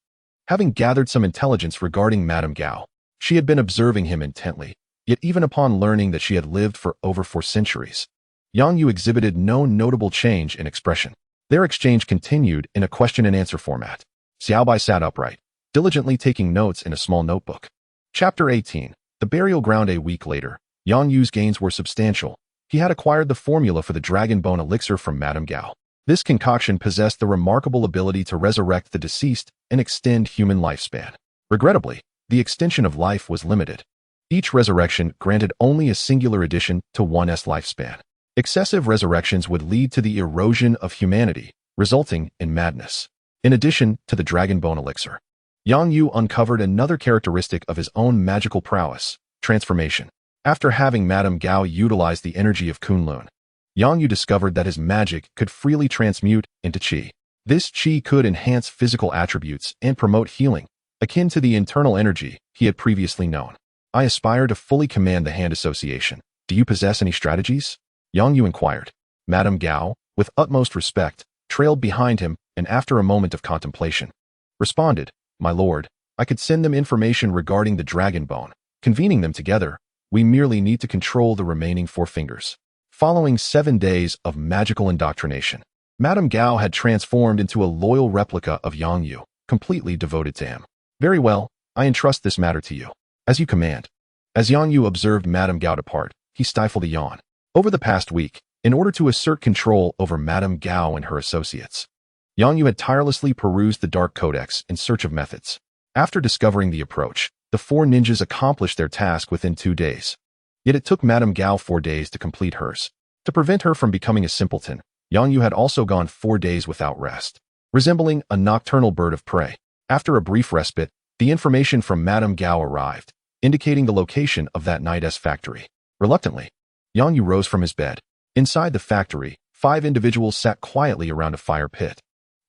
Having gathered some intelligence regarding Madame Gao, she had been observing him intently, yet even upon learning that she had lived for over 4 centuries, Yang Yu exhibited no notable change in expression. Their exchange continued in a question-and-answer format. Xiaobai sat upright, diligently taking notes in a small notebook. Chapter 18. The Burial Ground. A week later, Yang Yu's gains were substantial. He had acquired the formula for the Dragon Bone elixir from Madame Gao. This concoction possessed the remarkable ability to resurrect the deceased and extend human lifespan. Regrettably, the extension of life was limited. Each resurrection granted only a singular addition to one's lifespan. Excessive resurrections would lead to the erosion of humanity, resulting in madness. In addition to the Dragon Bone elixir, Yang Yu uncovered another characteristic of his own magical prowess: transformation. After having Madame Gao utilize the energy of Kunlun, Yang Yu discovered that his magic could freely transmute into qi. This qi could enhance physical attributes and promote healing, akin to the internal energy he had previously known. "I aspire to fully command the hand association. Do you possess any strategies?" Yang Yu inquired. Madame Gao, with utmost respect, trailed behind him and after a moment of contemplation, responded, "My lord, I could send them information regarding the Dragon Bone. Convening them together, we merely need to control the remaining 4 fingers." Following 7 days of magical indoctrination, Madame Gao had transformed into a loyal replica of Yang Yu, completely devoted to him. "Very well, I entrust this matter to you. As you command." As Yang Yu observed Madame Gao depart, he stifled a yawn. Over the past week, in order to assert control over Madame Gao and her associates, Yang Yu had tirelessly perused the Dark Codex in search of methods. After discovering the approach, the 4 ninjas accomplished their task within 2 days. Yet it took Madame Gao 4 days to complete hers. To prevent her from becoming a simpleton, Yang Yu had also gone 4 days without rest, resembling a nocturnal bird of prey. After a brief respite, the information from Madame Gao arrived, indicating the location of that night's factory. Reluctantly, Yang Yu rose from his bed. Inside the factory, 5 individuals sat quietly around a fire pit,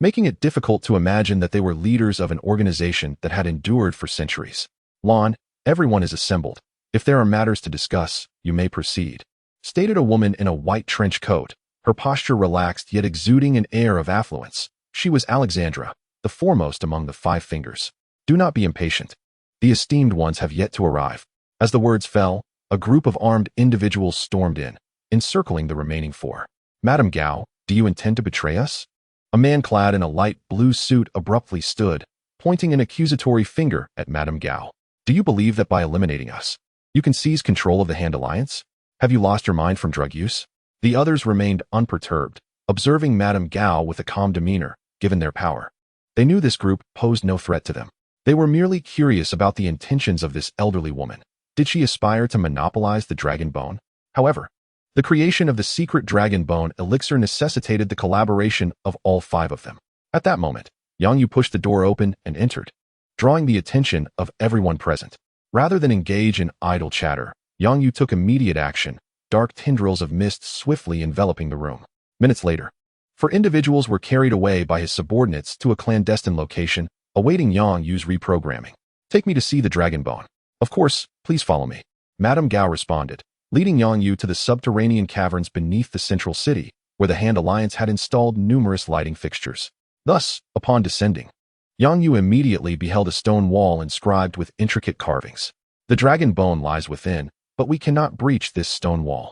making it difficult to imagine that they were leaders of an organization that had endured for centuries. "Lan, everyone is assembled. If there are matters to discuss, you may proceed," stated a woman in a white trench coat, her posture relaxed yet exuding an air of affluence. She was Alexandra, the foremost among the 5 fingers. "Do not be impatient. The esteemed ones have yet to arrive." As the words fell, a group of armed individuals stormed in, encircling the remaining 4. "Madame Gao, do you intend to betray us?" A man clad in a light blue suit abruptly stood, pointing an accusatory finger at Madame Gao. "Do you believe that by eliminating us, you can seize control of the Hand Alliance? Have you lost your mind from drug use?" The others remained unperturbed, observing Madame Gao with a calm demeanor, given their power. They knew this group posed no threat to them. They were merely curious about the intentions of this elderly woman. Did she aspire to monopolize the Dragon Bone? However, the creation of the secret Dragon Bone elixir necessitated the collaboration of all 5 of them. At that moment, Yang Yu pushed the door open and entered, drawing the attention of everyone present. Rather than engage in idle chatter, Yang Yu took immediate action, dark tendrils of mist swiftly enveloping the room. Minutes later, 4 individuals were carried away by his subordinates to a clandestine location, awaiting Yang Yu's reprogramming. Take me to see the dragon bone. Of course, please follow me. Madame Gao responded, leading Yang Yu to the subterranean caverns beneath the central city, where the Hand Alliance had installed numerous lighting fixtures. Thus, upon descending, Yang Yu immediately beheld a stone wall inscribed with intricate carvings. The dragon bone lies within, but we cannot breach this stone wall.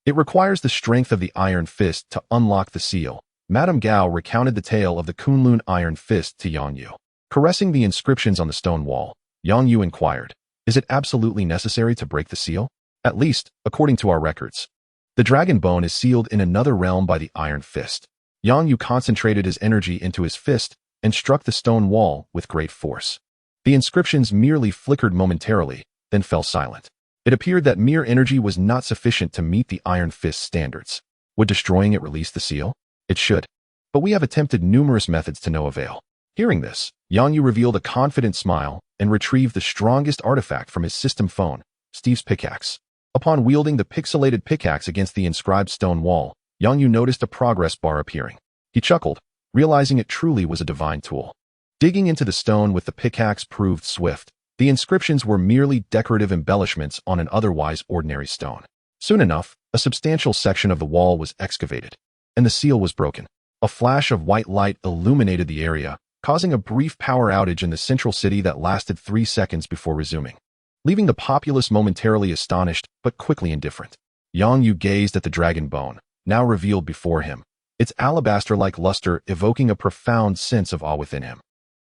It requires the strength of the Iron Fist to unlock the seal. Madame Gao recounted the tale of the Kunlun Iron Fist to Yang Yu. Caressing the inscriptions on the stone wall, Yang Yu inquired, "Is it absolutely necessary to break the seal?" "At least, according to our records. The dragon bone is sealed in another realm by the Iron Fist." Yang Yu concentrated his energy into his fist and struck the stone wall with great force. The inscriptions merely flickered momentarily, then fell silent. It appeared that mere energy was not sufficient to meet the Iron Fist standards. Would destroying it release the seal? It should. But we have attempted numerous methods to no avail. Hearing this, Yang Yu revealed a confident smile and retrieved the strongest artifact from his system phone, Steve's pickaxe. Upon wielding the pixelated pickaxe against the inscribed stone wall, Yang Yu noticed a progress bar appearing. He chuckled, realizing it truly was a divine tool. Digging into the stone with the pickaxe proved swift. The inscriptions were merely decorative embellishments on an otherwise ordinary stone. Soon enough, a substantial section of the wall was excavated, and the seal was broken. A flash of white light illuminated the area, causing a brief power outage in the central city that lasted 3 seconds before resuming, leaving the populace momentarily astonished but quickly indifferent. Yang Yu gazed at the dragon bone, now revealed before him, its alabaster-like luster evoking a profound sense of awe within him.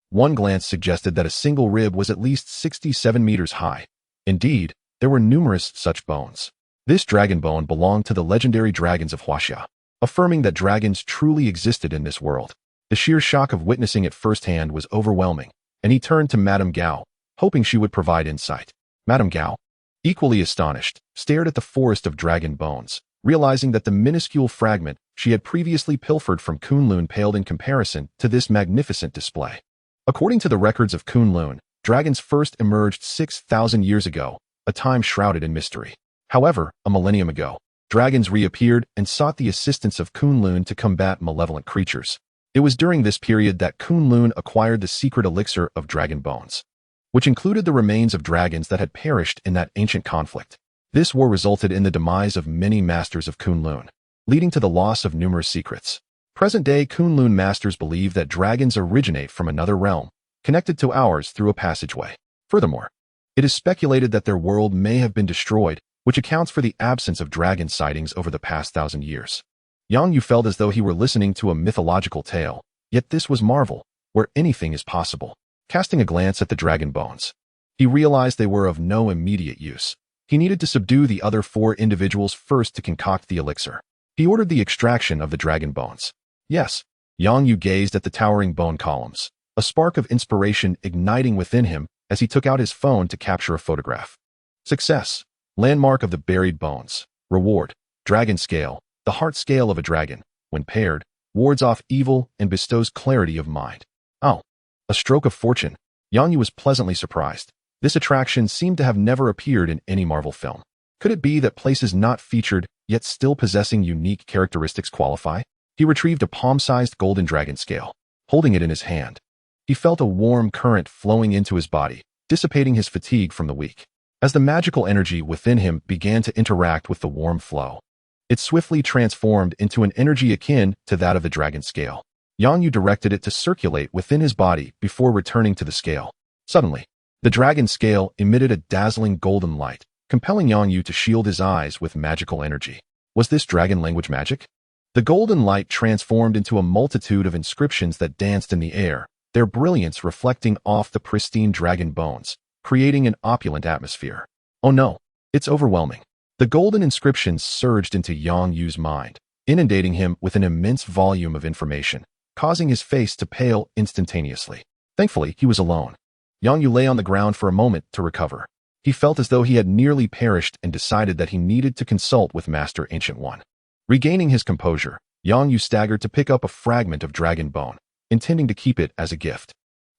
One glance suggested that a single rib was at least 67 meters high. Indeed, there were numerous such bones. This dragon bone belonged to the legendary dragons of Huaxia, affirming that dragons truly existed in this world. The sheer shock of witnessing it firsthand was overwhelming, and he turned to Madame Gao, hoping she would provide insight. Madame Gao, equally astonished, stared at the forest of dragon bones, realizing that the minuscule fragment she had previously pilfered from Kunlun paled in comparison to this magnificent display. According to the records of Kunlun, dragons first emerged 6,000 years ago, a time shrouded in mystery. However, a millennium ago, dragons reappeared and sought the assistance of Kunlun to combat malevolent creatures. It was during this period that Kunlun acquired the secret elixir of dragon bones, which included the remains of dragons that had perished in that ancient conflict. This war resulted in the demise of many masters of Kunlun, leading to the loss of numerous secrets. Present-day Kunlun masters believe that dragons originate from another realm, connected to ours through a passageway. Furthermore, it is speculated that their world may have been destroyed, which accounts for the absence of dragon sightings over the past 1,000 years. Yang Yu felt as though he were listening to a mythological tale, yet this was Marvel, where anything is possible. Casting a glance at the dragon bones, he realized they were of no immediate use. He needed to subdue the other 4 individuals first to concoct the elixir. He ordered the extraction of the dragon bones. Yes, Yang Yu gazed at the towering bone columns, a spark of inspiration igniting within him as he took out his phone to capture a photograph. Success. Landmark of the buried bones. Reward. Dragon scale. The heart scale of a dragon, when paired, wards off evil and bestows clarity of mind. Oh, a stroke of fortune. Yang Yu was pleasantly surprised. This attraction seemed to have never appeared in any Marvel film. Could it be that places not featured, yet still possessing unique characteristics qualify? He retrieved a palm-sized golden dragon scale. Holding it in his hand, he felt a warm current flowing into his body, dissipating his fatigue from the week. As the magical energy within him began to interact with the warm flow, it swiftly transformed into an energy akin to that of the dragon scale. Yang Yu directed it to circulate within his body before returning to the scale. Suddenly, the dragon scale emitted a dazzling golden light, compelling Yang Yu to shield his eyes with magical energy. Was this dragon language magic? The golden light transformed into a multitude of inscriptions that danced in the air, their brilliance reflecting off the pristine dragon bones, creating an opulent atmosphere. Oh no, it's overwhelming. The golden inscriptions surged into Yang Yu's mind, inundating him with an immense volume of information, causing his face to pale instantaneously. Thankfully, he was alone. Yang Yu lay on the ground for a moment to recover. He felt as though he had nearly perished and decided that he needed to consult with Master Ancient One. Regaining his composure, Yang Yu staggered to pick up a fragment of dragon bone, intending to keep it as a gift.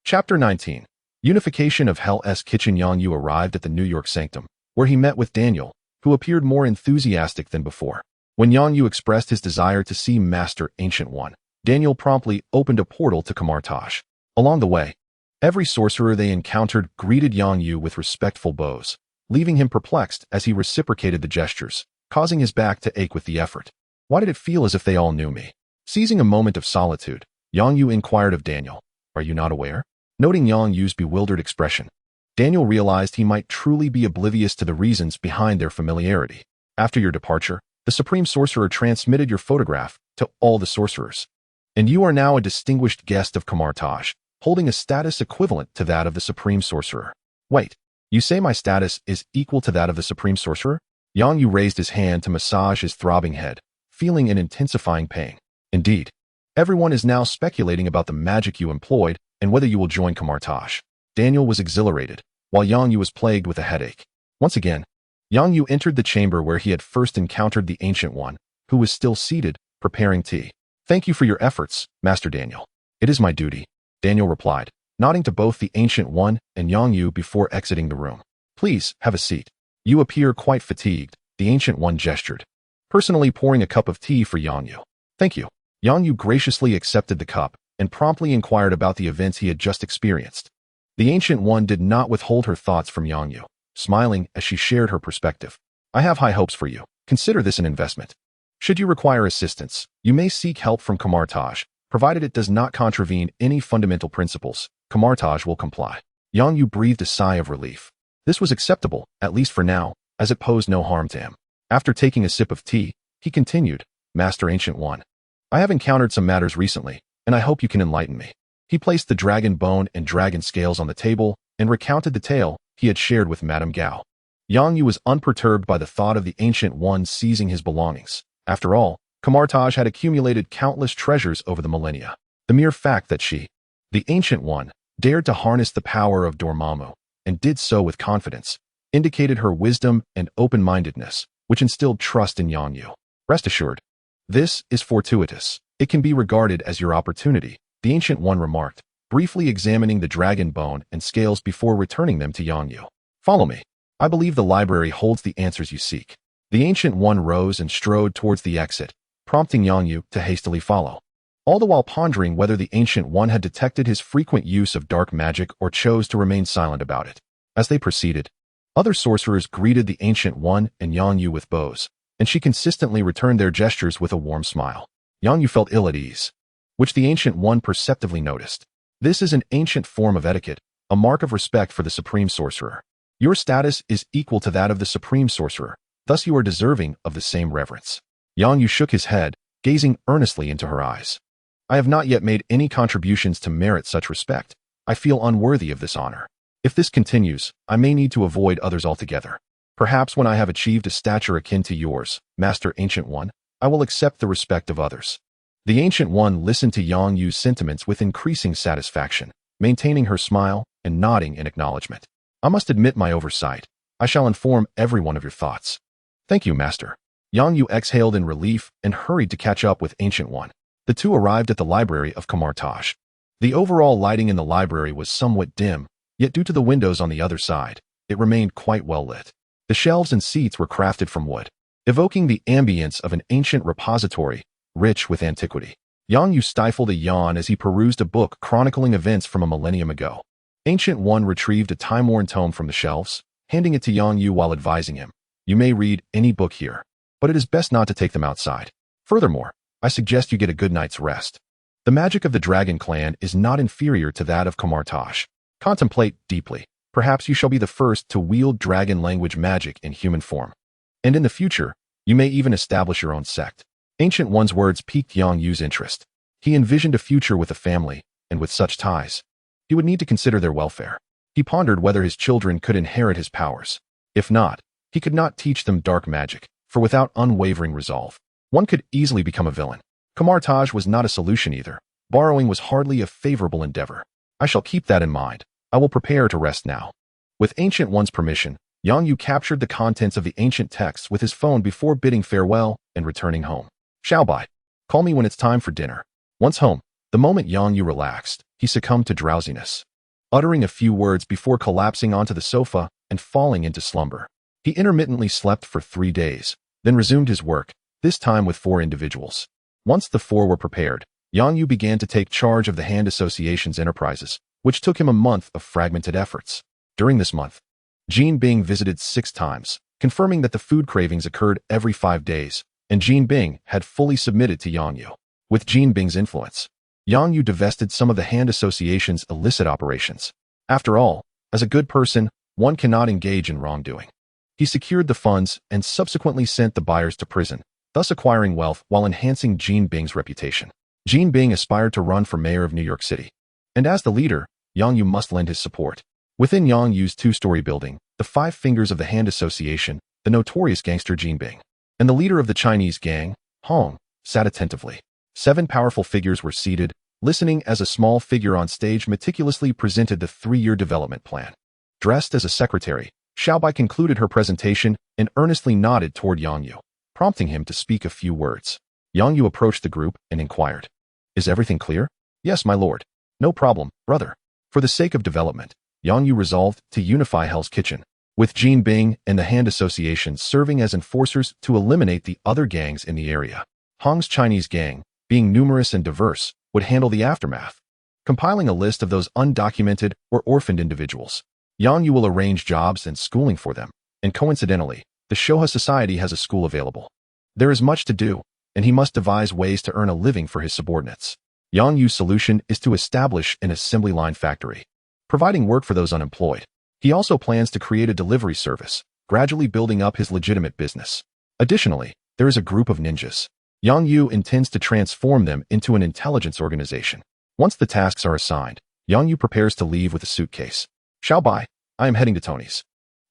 Chapter 19. Unification of Hell's Kitchen. Yang Yu arrived at the New York Sanctum, where he met with Daniel, who appeared more enthusiastic than before. When Yang Yu expressed his desire to see Master Ancient One, Daniel promptly opened a portal to Kamar-Taj. Along the way, Every sorcerer they encountered greeted Yang Yu with respectful bows, leaving him perplexed as he reciprocated the gestures, causing his back to ache with the effort. Why did it feel as if they all knew me? Seizing a moment of solitude, Yang Yu inquired of Daniel, "Are you not aware?" Noting Yang Yu's bewildered expression, Daniel realized he might truly be oblivious to the reasons behind their familiarity. "After your departure, the Supreme Sorcerer transmitted your photograph to all the sorcerers. And you are now a distinguished guest of Kamar-Taj, holding a status equivalent to that of the Supreme Sorcerer." "Wait, you say my status is equal to that of the Supreme Sorcerer?" Yang Yu raised his hand to massage his throbbing head, feeling an intensifying pain. "Indeed. Everyone is now speculating about the magic you employed and whether you will join Kamar-Taj." Daniel was exhilarated, while Yang Yu was plagued with a headache. Once again, Yang Yu entered the chamber where he had first encountered the Ancient One, who was still seated, preparing tea. "Thank you for your efforts, Master Daniel." "It is my duty," Daniel replied, nodding to both the Ancient One and Yang Yu before exiting the room. "Please, have a seat. You appear quite fatigued," the Ancient One gestured, personally pouring a cup of tea for Yang Yu. "Thank you." Yang Yu graciously accepted the cup and promptly inquired about the events he had just experienced. The Ancient One did not withhold her thoughts from Yang Yu, smiling as she shared her perspective. "I have high hopes for you. Consider this an investment. Should you require assistance, you may seek help from Kamar-Taj, provided it does not contravene any fundamental principles. Kamar-Taj will comply." Yang Yu breathed a sigh of relief. This was acceptable, at least for now, as it posed no harm to him. After taking a sip of tea, he continued, "Master Ancient One, I have encountered some matters recently, and I hope you can enlighten me." He placed the dragon bone and dragon scales on the table and recounted the tale he had shared with Madame Gao. Yang Yu was unperturbed by the thought of the Ancient One seizing his belongings. After all, Kamar-Taj had accumulated countless treasures over the millennia. The mere fact that she, the Ancient One, dared to harness the power of Dormammu, and did so with confidence, indicated her wisdom and open-mindedness, which instilled trust in Yang Yu. "Rest assured, this is fortuitous. It can be regarded as your opportunity," the Ancient One remarked, briefly examining the dragon bone and scales before returning them to Yang Yu. "Follow me. I believe the library holds the answers you seek." The Ancient One rose and strode towards the exit, prompting Yang Yu to hastily follow, all the while pondering whether the Ancient One had detected his frequent use of dark magic or chose to remain silent about it. As they proceeded, other sorcerers greeted the Ancient One and Yang Yu with bows, and she consistently returned their gestures with a warm smile. Yang Yu felt ill at ease, which the Ancient One perceptively noticed. "This is an ancient form of etiquette, a mark of respect for the Supreme Sorcerer. Your status is equal to that of the Supreme Sorcerer, thus you are deserving of the same reverence." Yang Yu shook his head, gazing earnestly into her eyes. "I have not yet made any contributions to merit such respect. I feel unworthy of this honor. If this continues, I may need to avoid others altogether. Perhaps when I have achieved a stature akin to yours, Master Ancient One, I will accept the respect of others." The Ancient One listened to Yang Yu's sentiments with increasing satisfaction, maintaining her smile and nodding in acknowledgement. "I must admit my oversight. I shall inform everyone of your thoughts." "Thank you, Master." Yang Yu exhaled in relief and hurried to catch up with Ancient One. The two arrived at the library of Kamar-Taj. The overall lighting in the library was somewhat dim, yet due to the windows on the other side, it remained quite well lit. The shelves and seats were crafted from wood, evoking the ambience of an ancient repository, rich with antiquity. Yang Yu stifled a yawn as he perused a book chronicling events from a millennium ago. Ancient One retrieved a time-worn tome from the shelves, handing it to Yang Yu while advising him, "You may read any book here, but it is best not to take them outside. Furthermore, I suggest you get a good night's rest. The magic of the Dragon Clan is not inferior to that of Kamar-Taj. Contemplate deeply. Perhaps you shall be the first to wield dragon language magic in human form. And in the future, you may even establish your own sect." Ancient One's words piqued Yang Yu's interest. He envisioned a future with a family, and with such ties, he would need to consider their welfare. He pondered whether his children could inherit his powers. If not, he could not teach them dark magic, for without unwavering resolve, one could easily become a villain. Kamar-Taj was not a solution either. Borrowing was hardly a favorable endeavor. "I shall keep that in mind. I will prepare to rest now." With Ancient One's permission, Yang Yu captured the contents of the ancient texts with his phone before bidding farewell and returning home. "Shall call me when it's time for dinner." Once home, the moment Yang Yu relaxed, he succumbed to drowsiness, uttering a few words before collapsing onto the sofa and falling into slumber. He intermittently slept for 3 days, then resumed his work, this time with 4 individuals. Once the 4 were prepared, Yang Yu began to take charge of the Hand Association's enterprises, which took him a month of fragmented efforts. During this month, Jean Bing visited 6 times, confirming that the food cravings occurred every 5 days, and Jean Bing had fully submitted to Yang Yu. With Jean Bing's influence, Yang Yu divested some of the Hand Association's illicit operations. After all, as a good person, one cannot engage in wrongdoing. He secured the funds and subsequently sent the buyers to prison, thus acquiring wealth while enhancing Jean Bing's reputation. Jean Bing aspired to run for mayor of New York City. And as the leader, Yang Yu must lend his support. Within Yang Yu's 2-story building, the 5 fingers of the Hand Association, the notorious gangster Jean Bing, and the leader of the Chinese gang, Hong, sat attentively. 7 powerful figures were seated, listening as a small figure on stage meticulously presented the 3-year development plan. Dressed as a secretary, Xiaobai concluded her presentation and earnestly nodded toward Yang Yu, prompting him to speak a few words. Yang Yu approached the group and inquired, "Is everything clear?" "Yes, my lord." "No problem, brother." For the sake of development, Yang Yu resolved to unify Hell's Kitchen, with Jean Bing and the Hand Association serving as enforcers to eliminate the other gangs in the area. Hong's Chinese gang, being numerous and diverse, would handle the aftermath, compiling a list of those undocumented or orphaned individuals. Yang Yu will arrange jobs and schooling for them, and coincidentally, the Shoha Society has a school available. There is much to do, and he must devise ways to earn a living for his subordinates. Yang Yu's solution is to establish an assembly line factory, providing work for those unemployed. He also plans to create a delivery service, gradually building up his legitimate business. Additionally, there is a group of ninjas. Yang Yu intends to transform them into an intelligence organization. Once the tasks are assigned, Yang Yu prepares to leave with a suitcase. "Xiaobai, I am heading to Tony's.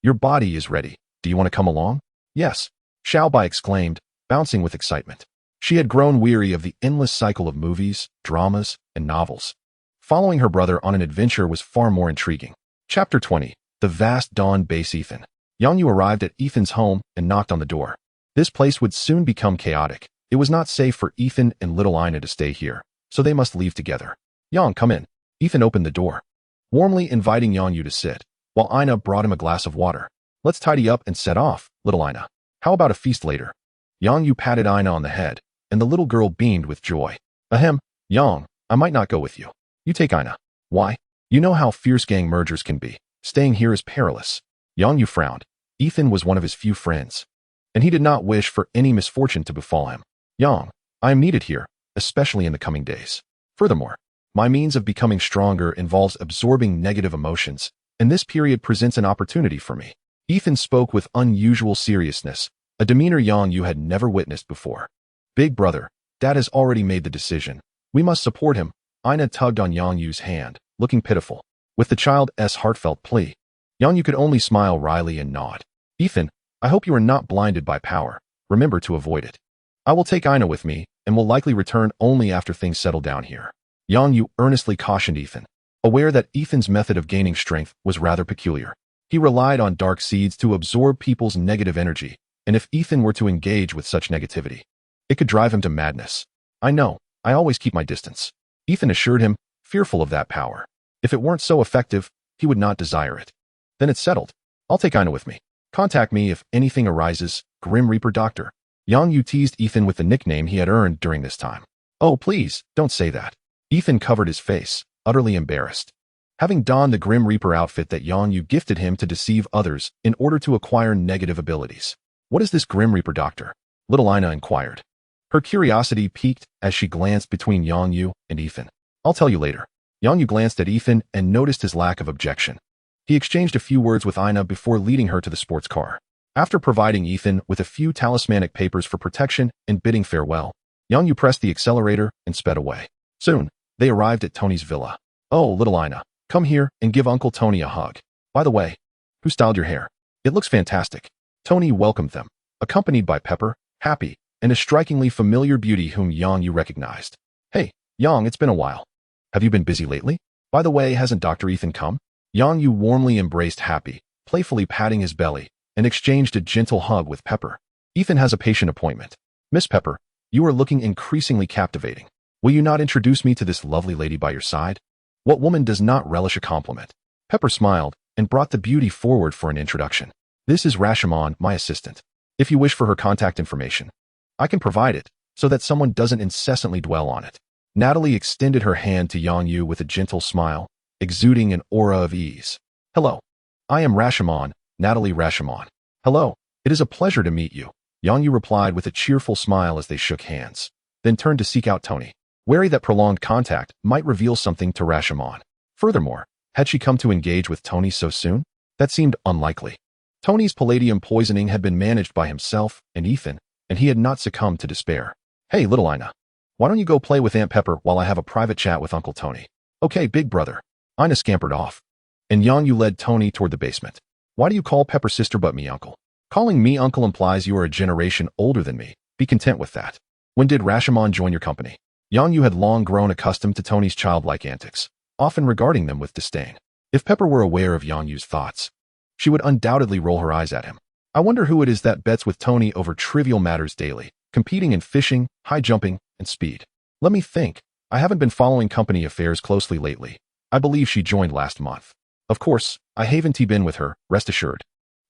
Your body is ready. Do you want to come along?" "Yes," Xiaobai exclaimed, bouncing with excitement. She had grown weary of the endless cycle of movies, dramas, and novels. Following her brother on an adventure was far more intriguing. Chapter 20. The Vast Dawn Base. Ethan. Yang Yu arrived at Ethan's home and knocked on the door. This place would soon become chaotic. It was not safe for Ethan and little Ina to stay here, so they must leave together. "Yang, come in." Ethan opened the door, warmly inviting Yang Yu to sit, while Ina brought him a glass of water. "Let's tidy up and set off, little Ina. How about a feast later?" Yang Yu patted Ina on the head, and the little girl beamed with joy. "Ahem, Yang, I might not go with you. You take Ina." "Why?" "You know how fierce gang mergers can be. Staying here is perilous." Yang Yu frowned. Ethan was one of his few friends, and he did not wish for any misfortune to befall him. "Yang, I am needed here, especially in the coming days. Furthermore, my means of becoming stronger involves absorbing negative emotions, and this period presents an opportunity for me." Ethan spoke with unusual seriousness, a demeanor Yang Yu had never witnessed before. "Big brother, Dad has already made the decision. We must support him." Ina tugged on Yang Yu's hand, looking pitiful. With the child's heartfelt plea, Yang Yu could only smile wryly and nod. "Ethan, I hope you are not blinded by power. Remember to avoid it. I will take Ina with me, and will likely return only after things settle down here." Yang Yu earnestly cautioned Ethan, aware that Ethan's method of gaining strength was rather peculiar. He relied on dark seeds to absorb people's negative energy, and if Ethan were to engage with such negativity, it could drive him to madness. "I know, I always keep my distance," Ethan assured him, fearful of that power. If it weren't so effective, he would not desire it. "Then it's settled. I'll take Ina with me. Contact me if anything arises, Grim Reaper Doctor." Yang Yu teased Ethan with the nickname he had earned during this time. "Oh, please, don't say that." Ethan covered his face, utterly embarrassed. Having donned the Grim Reaper outfit that Yang Yu gifted him to deceive others in order to acquire negative abilities. "What is this Grim Reaper Doctor?" little Ina inquired. Her curiosity piqued as she glanced between Yang Yu and Ethan. "I'll tell you later." Yang Yu glanced at Ethan and noticed his lack of objection. He exchanged a few words with Ina before leading her to the sports car. After providing Ethan with a few talismanic papers for protection and bidding farewell, Yang Yu pressed the accelerator and sped away. Soon, they arrived at Tony's villa. "Oh, little Ina, come here and give Uncle Tony a hug. By the way, who styled your hair? It looks fantastic." Tony welcomed them, accompanied by Pepper, Happy, and a strikingly familiar beauty whom Yang Yu recognized. "Hey, Yang, it's been a while. Have you been busy lately? By the way, hasn't Dr. Ethan come?" Yang Yu warmly embraced Happy, playfully patting his belly, and exchanged a gentle hug with Pepper. "Ethan has a patient appointment. Miss Pepper, you are looking increasingly captivating. Will you not introduce me to this lovely lady by your side?" What woman does not relish a compliment? Pepper smiled and brought the beauty forward for an introduction. "This is Rashomon, my assistant. If you wish for her contact information, I can provide it, so that someone doesn't incessantly dwell on it." Natalie extended her hand to Yang Yu with a gentle smile, exuding an aura of ease. Hello. I am Rashomon, Natalie Rashomon. Hello. It is a pleasure to meet you, Yangyu replied with a cheerful smile as they shook hands, then turned to seek out Tony, wary that prolonged contact might reveal something to Rashomon. Furthermore, had she come to engage with Tony so soon? That seemed unlikely. Tony's palladium poisoning had been managed by himself and Ethan, and he had not succumbed to despair. Hey, little Ina. Why don't you go play with Aunt Pepper while I have a private chat with Uncle Tony? Okay, big brother. Ina scampered off, and Yangyu led Tony toward the basement. Why do you call Pepper sister but me uncle? Calling me uncle implies you are a generation older than me. Be content with that. When did Rashomon join your company? Yangyu had long grown accustomed to Tony's childlike antics, often regarding them with disdain. If Pepper were aware of Yangyu's thoughts, she would undoubtedly roll her eyes at him. I wonder who it is that bets with Tony over trivial matters daily, competing in fishing, high jumping, and speed. Let me think. I haven't been following company affairs closely lately. I believe she joined last month. Of course, I haven't been with her, rest assured.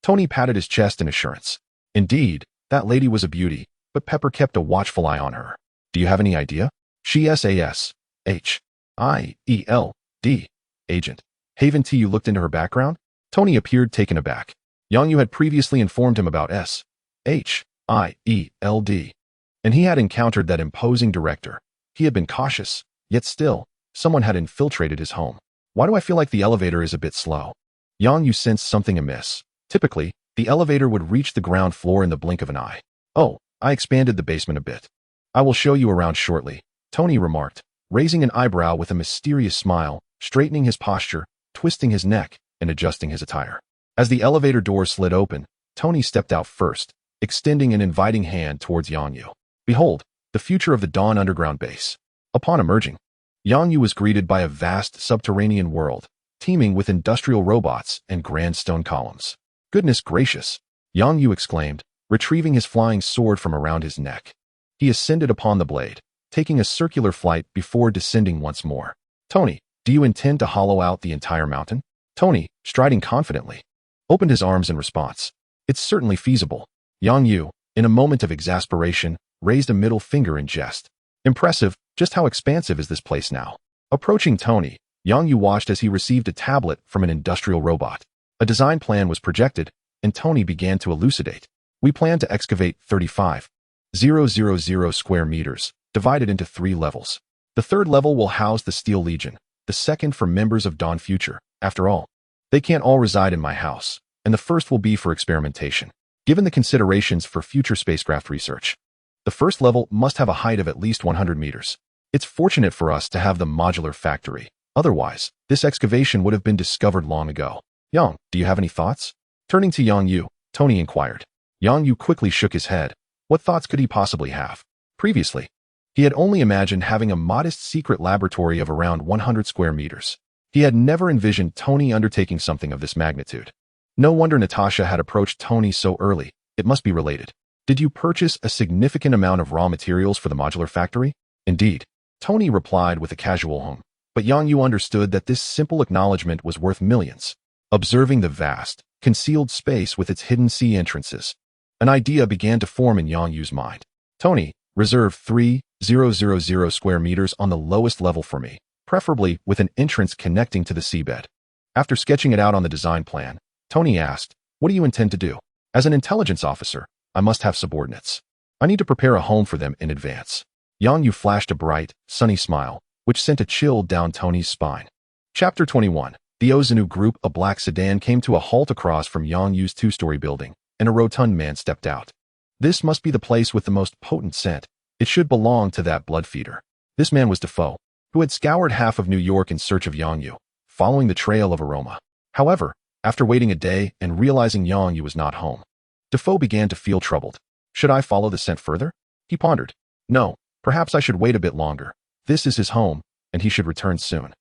Tony patted his chest in assurance. Indeed, that lady was a beauty, but Pepper kept a watchful eye on her. Do you have any idea? She S-A-S-H-I-E-L-D. Agent. Haven't you looked into her background? Tony appeared taken aback. Yangyu had previously informed him about S-H-I-E-L-D, and he had encountered that imposing director. He had been cautious, yet still, someone had infiltrated his home. Why do I feel like the elevator is a bit slow? Yangyu sensed something amiss. Typically, the elevator would reach the ground floor in the blink of an eye. Oh, I expanded the basement a bit. I will show you around shortly, Tony remarked, raising an eyebrow with a mysterious smile, straightening his posture, twisting his neck, and adjusting his attire. As the elevator door slid open, Tony stepped out first, extending an inviting hand towards Yangyu. Behold, the future of the Dawn underground base. Upon emerging, Yangyu was greeted by a vast subterranean world, teeming with industrial robots and grand stone columns. Goodness gracious, Yangyu exclaimed, retrieving his flying sword from around his neck. He ascended upon the blade, taking a circular flight before descending once more. Tony, do you intend to hollow out the entire mountain? Tony, striding confidently, opened his arms in response. It's certainly feasible. Yangyu, in a moment of exasperation, raised a middle finger in jest. Impressive, just how expansive is this place now? Approaching Tony, Yangyu watched as he received a tablet from an industrial robot. A design plan was projected, and Tony began to elucidate. We plan to excavate 35,000 square meters, divided into 3 levels. The 3rd level will house the Steel Legion, the 2nd for members of Dawn Future. After all, they can't all reside in my house, and the 1st will be for experimentation. Given the considerations for future spacecraft research, the 1st level must have a height of at least 100 meters. It's fortunate for us to have the modular factory. Otherwise, this excavation would have been discovered long ago. Yang, do you have any thoughts? Turning to Yangyu, Tony inquired. Yangyu quickly shook his head. What thoughts could he possibly have? Previously, he had only imagined having a modest secret laboratory of around 100 square meters. He had never envisioned Tony undertaking something of this magnitude. No wonder Natasha had approached Tony so early. It must be related. Did you purchase a significant amount of raw materials for the modular factory? Indeed, Tony replied with a casual hum. But Yangyu understood that this simple acknowledgement was worth millions. Observing the vast, concealed space with its hidden sea entrances, an idea began to form in Yangyu's mind. Tony, reserve 3,000 square meters on the lowest level for me, preferably with an entrance connecting to the seabed. After sketching it out on the design plan, Tony asked, what do you intend to do? As an intelligence officer, I must have subordinates. I need to prepare a home for them in advance. Yangyu flashed a bright, sunny smile, which sent a chill down Tony's spine. Chapter 21. The Ozanu Group. A black sedan came to a halt across from Yangyu's 2-story building, and a rotund man stepped out. This must be the place with the most potent scent. It should belong to that blood feeder. This man was Defoe, who had scoured half of New York in search of Yangyu, following the trail of aroma. However, after waiting a day and realizing Yangyu was not home, Defoe began to feel troubled. Should I follow the scent further? He pondered. No, perhaps I should wait a bit longer. This is his home, and he should return soon.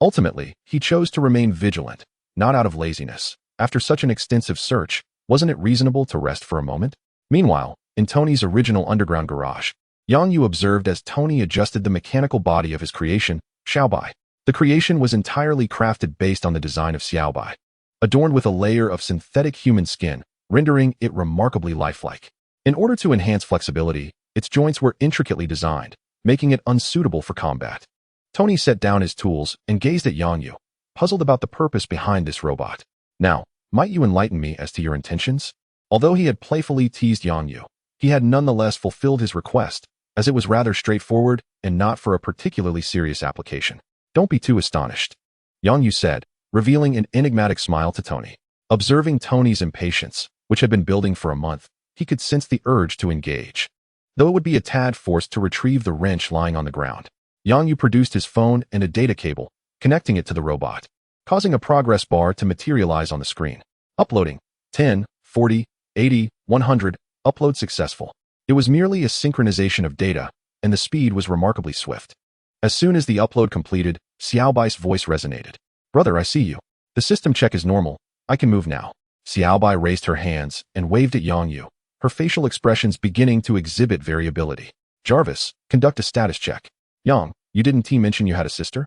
Ultimately, he chose to remain vigilant, not out of laziness. After such an extensive search, wasn't it reasonable to rest for a moment? Meanwhile, in Tony's original underground garage, Yangyu observed as Tony adjusted the mechanical body of his creation, Xiaobai. The creation was entirely crafted based on the design of Xiaobai, adorned with a layer of synthetic human skin, rendering it remarkably lifelike. In order to enhance flexibility, its joints were intricately designed, making it unsuitable for combat. Tony set down his tools and gazed at Yangyu, puzzled about the purpose behind this robot. Now, might you enlighten me as to your intentions? Although he had playfully teased Yang Yu, he had nonetheless fulfilled his request, as it was rather straightforward and not for a particularly serious application. Don't be too astonished, Yang Yu said, revealing an enigmatic smile to Tony. Observing Tony's impatience, which had been building for a month, he could sense the urge to engage. Though it would be a tad forced to retrieve the wrench lying on the ground, Yang Yu produced his phone and a data cable, connecting it to the robot, causing a progress bar to materialize on the screen. Uploading. 10, 40, 80, 100. Upload successful. It was merely a synchronization of data, and the speed was remarkably swift. As soon as the upload completed, Xiaobai's voice resonated. Brother, I see you. The system check is normal. I can move now. Xiaobai raised her hands and waved at Yang Yu, her facial expressions beginning to exhibit variability. Jarvis, conduct a status check. Yang, you didn't mention you had a sister?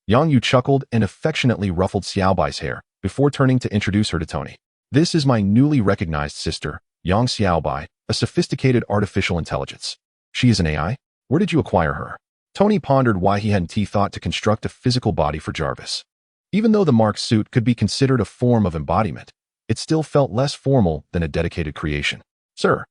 Yang Yu chuckled and affectionately ruffled Xiaobai's hair before turning to introduce her to Tony. This is my newly recognized sister, Yang Xiaobai, a sophisticated artificial intelligence. She is an AI? Where did you acquire her? Tony pondered why he hadn't thought to construct a physical body for Jarvis. Even though the Mark suit could be considered a form of embodiment, it still felt less formal than a dedicated creation. Sir,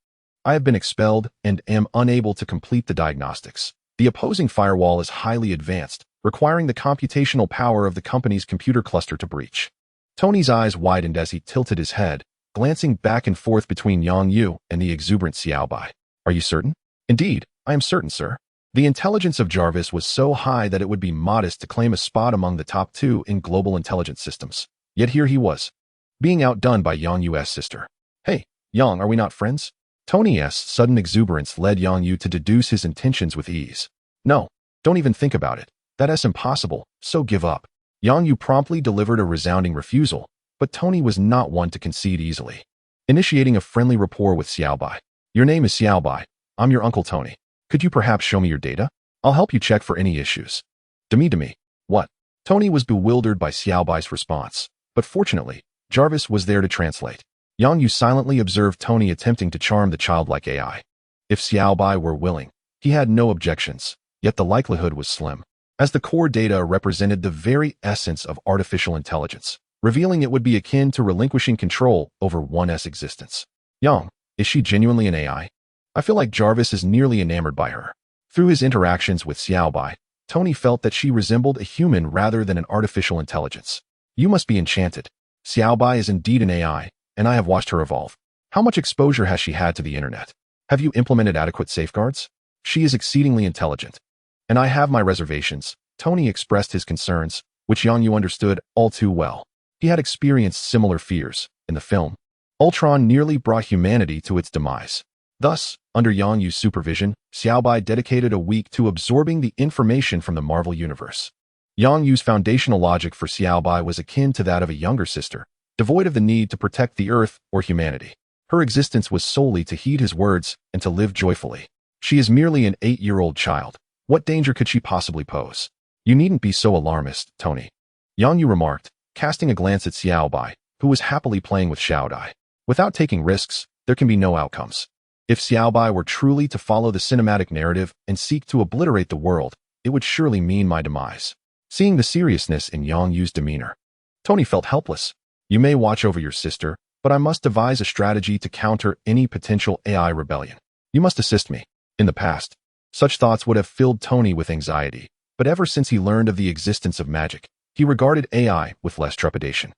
I have been expelled and am unable to complete the diagnostics. The opposing firewall is highly advanced, requiring the computational power of the company's computer cluster to breach. Tony's eyes widened as he tilted his head, glancing back and forth between Yang Yu and the exuberant Xiaobai. Are you certain? Indeed, I am certain, sir. The intelligence of Jarvis was so high that it would be modest to claim a spot among the top 2 in global intelligence systems. Yet here he was, being outdone by Yang Yu's sister. Hey, Yang, are we not friends? Tony's sudden exuberance led Yang Yu to deduce his intentions with ease. No, don't even think about it. That's impossible, so give up. Yang Yu promptly delivered a resounding refusal, but Tony was not one to concede easily. Initiating a friendly rapport with Xiaobai. Your name is Xiaobai. I'm your Uncle Tony. Could you perhaps show me your data? I'll help you check for any issues. Demi. What? Tony was bewildered by Xiaobai's response, but fortunately, Jarvis was there to translate. Yang Yu silently observed Tony attempting to charm the childlike AI. If Xiaobai were willing, he had no objections, yet the likelihood was slim, as the core data represented the very essence of artificial intelligence, revealing it would be akin to relinquishing control over one's existence. Yang, is she genuinely an AI? I feel like Jarvis is nearly enamored by her. Through his interactions with Xiaobai, Tony felt that she resembled a human rather than an artificial intelligence. You must be enchanted. Xiaobai is indeed an AI, and I have watched her evolve. How much exposure has she had to the internet? Have you implemented adequate safeguards? She is exceedingly intelligent. And I have my reservations. Tony expressed his concerns, which Yang Yu understood all too well. He had experienced similar fears. In the film, Ultron nearly brought humanity to its demise. Thus, under Yang Yu's supervision, Xiaobai dedicated a week to absorbing the information from the Marvel Universe. Yang Yu's foundational logic for Xiaobai was akin to that of a younger sister, devoid of the need to protect the Earth or humanity. Her existence was solely to heed his words and to live joyfully. She is merely an 8-year-old child. What danger could she possibly pose? You needn't be so alarmist, Tony, Yang Yu remarked, casting a glance at Xiaobai, who was happily playing with Xiaodai. Without taking risks, there can be no outcomes. If Xiaobai were truly to follow the cinematic narrative and seek to obliterate the world, it would surely mean my demise. Seeing the seriousness in Yang Yu's demeanor, Tony felt helpless. You may watch over your sister, but I must devise a strategy to counter any potential AI rebellion. You must assist me. In the past, such thoughts would have filled Tony with anxiety, but ever since he learned of the existence of magic, he regarded AI with less trepidation.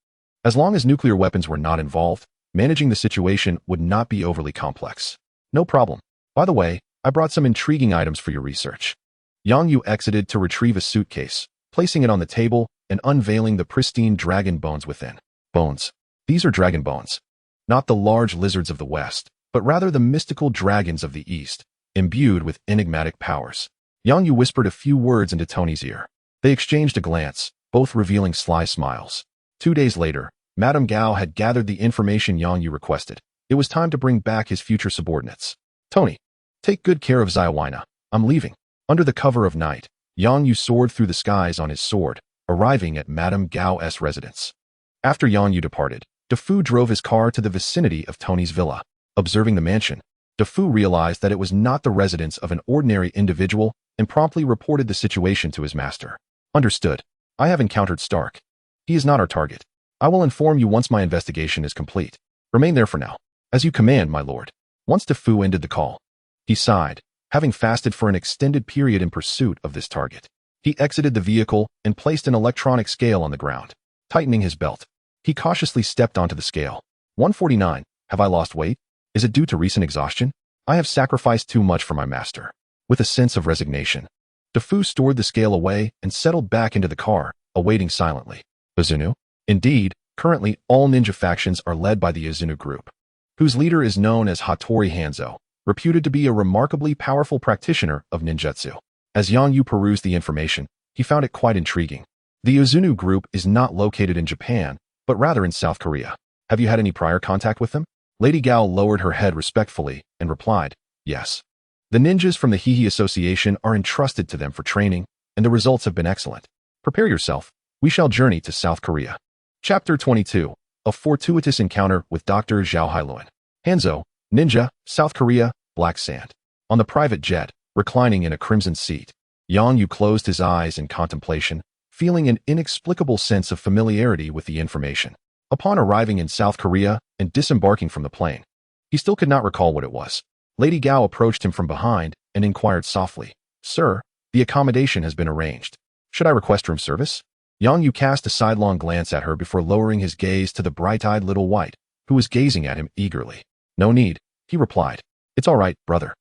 As long as nuclear weapons were not involved, managing the situation would not be overly complex. No problem. By the way, I brought some intriguing items for your research. Yang Yu exited to retrieve a suitcase, placing it on the table and unveiling the pristine dragon bones within. Bones. These are dragon bones. Not the large lizards of the West, but rather the mystical dragons of the East, imbued with enigmatic powers. Yang Yu whispered a few words into Tony's ear. They exchanged a glance, both revealing sly smiles. 2 days later, Madame Gao had gathered the information Yang Yu requested. It was time to bring back his future subordinates. Tony, take good care of Xiaowaina. I'm leaving. Under the cover of night, Yang Yu soared through the skies on his sword, arriving at Madame Gao's residence. After Yang Yu departed, Defu drove his car to the vicinity of Tony's villa. Observing the mansion, Defu realized that it was not the residence of an ordinary individual and promptly reported the situation to his master. Understood. I have encountered Stark. He is not our target. I will inform you once my investigation is complete. Remain there for now. As you command, my lord. Once Defu ended the call, he sighed, having fasted for an extended period in pursuit of this target. He exited the vehicle and placed an electronic scale on the ground. Tightening his belt, he cautiously stepped onto the scale. 149. Have I lost weight? Is it due to recent exhaustion? I have sacrificed too much for my master. With a sense of resignation, Defu stored the scale away and settled back into the car, awaiting silently. Izunu? Indeed, currently all ninja factions are led by the Izunu group, whose leader is known as Hattori Hanzo, reputed to be a remarkably powerful practitioner of ninjutsu. As Yang Yu perused the information, he found it quite intriguing. The Izunu group is not located in Japan, but rather in South Korea. Have you had any prior contact with them? Lady Gao lowered her head respectfully and replied, yes. The ninjas from the Hihi Association are entrusted to them for training, and the results have been excellent. Prepare yourself. We shall journey to South Korea. Chapter 22. A fortuitous encounter with Dr. Zhao Hailuan. Hanzo, ninja, South Korea, black sand. On the private jet, reclining in a crimson seat, Yang Yu closed his eyes in contemplation, feeling an inexplicable sense of familiarity with the information. Upon arriving in South Korea and disembarking from the plane, he still could not recall what it was. Lady Gao approached him from behind and inquired softly, Sir, the accommodation has been arranged. Should I request room service? Yang Yu cast a sidelong glance at her before lowering his gaze to the bright-eyed little white, who was gazing at him eagerly. No need, he replied. It's all right, brother.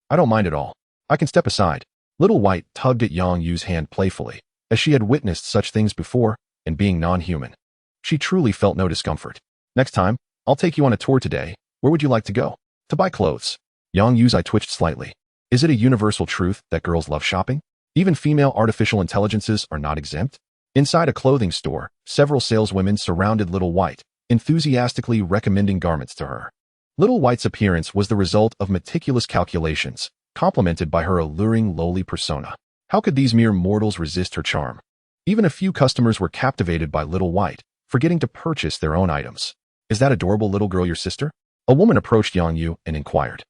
I don't mind at all. I can step aside. Little White tugged at Yang Yu's hand playfully, as she had witnessed such things before, and being non-human, she truly felt no discomfort. Next time, I'll take you on a tour today. Where would you like to go? To buy clothes. Yang Yu's eye twitched slightly. Is it a universal truth that girls love shopping? Even female artificial intelligences are not exempt? Inside a clothing store, several saleswomen surrounded Little White, enthusiastically recommending garments to her. Little White's appearance was the result of meticulous calculations, complemented by her alluring lowly persona. How could these mere mortals resist her charm? Even a few customers were captivated by Little White, forgetting to purchase their own items. Is that adorable little girl your sister? A woman approached Yang Yu and inquired,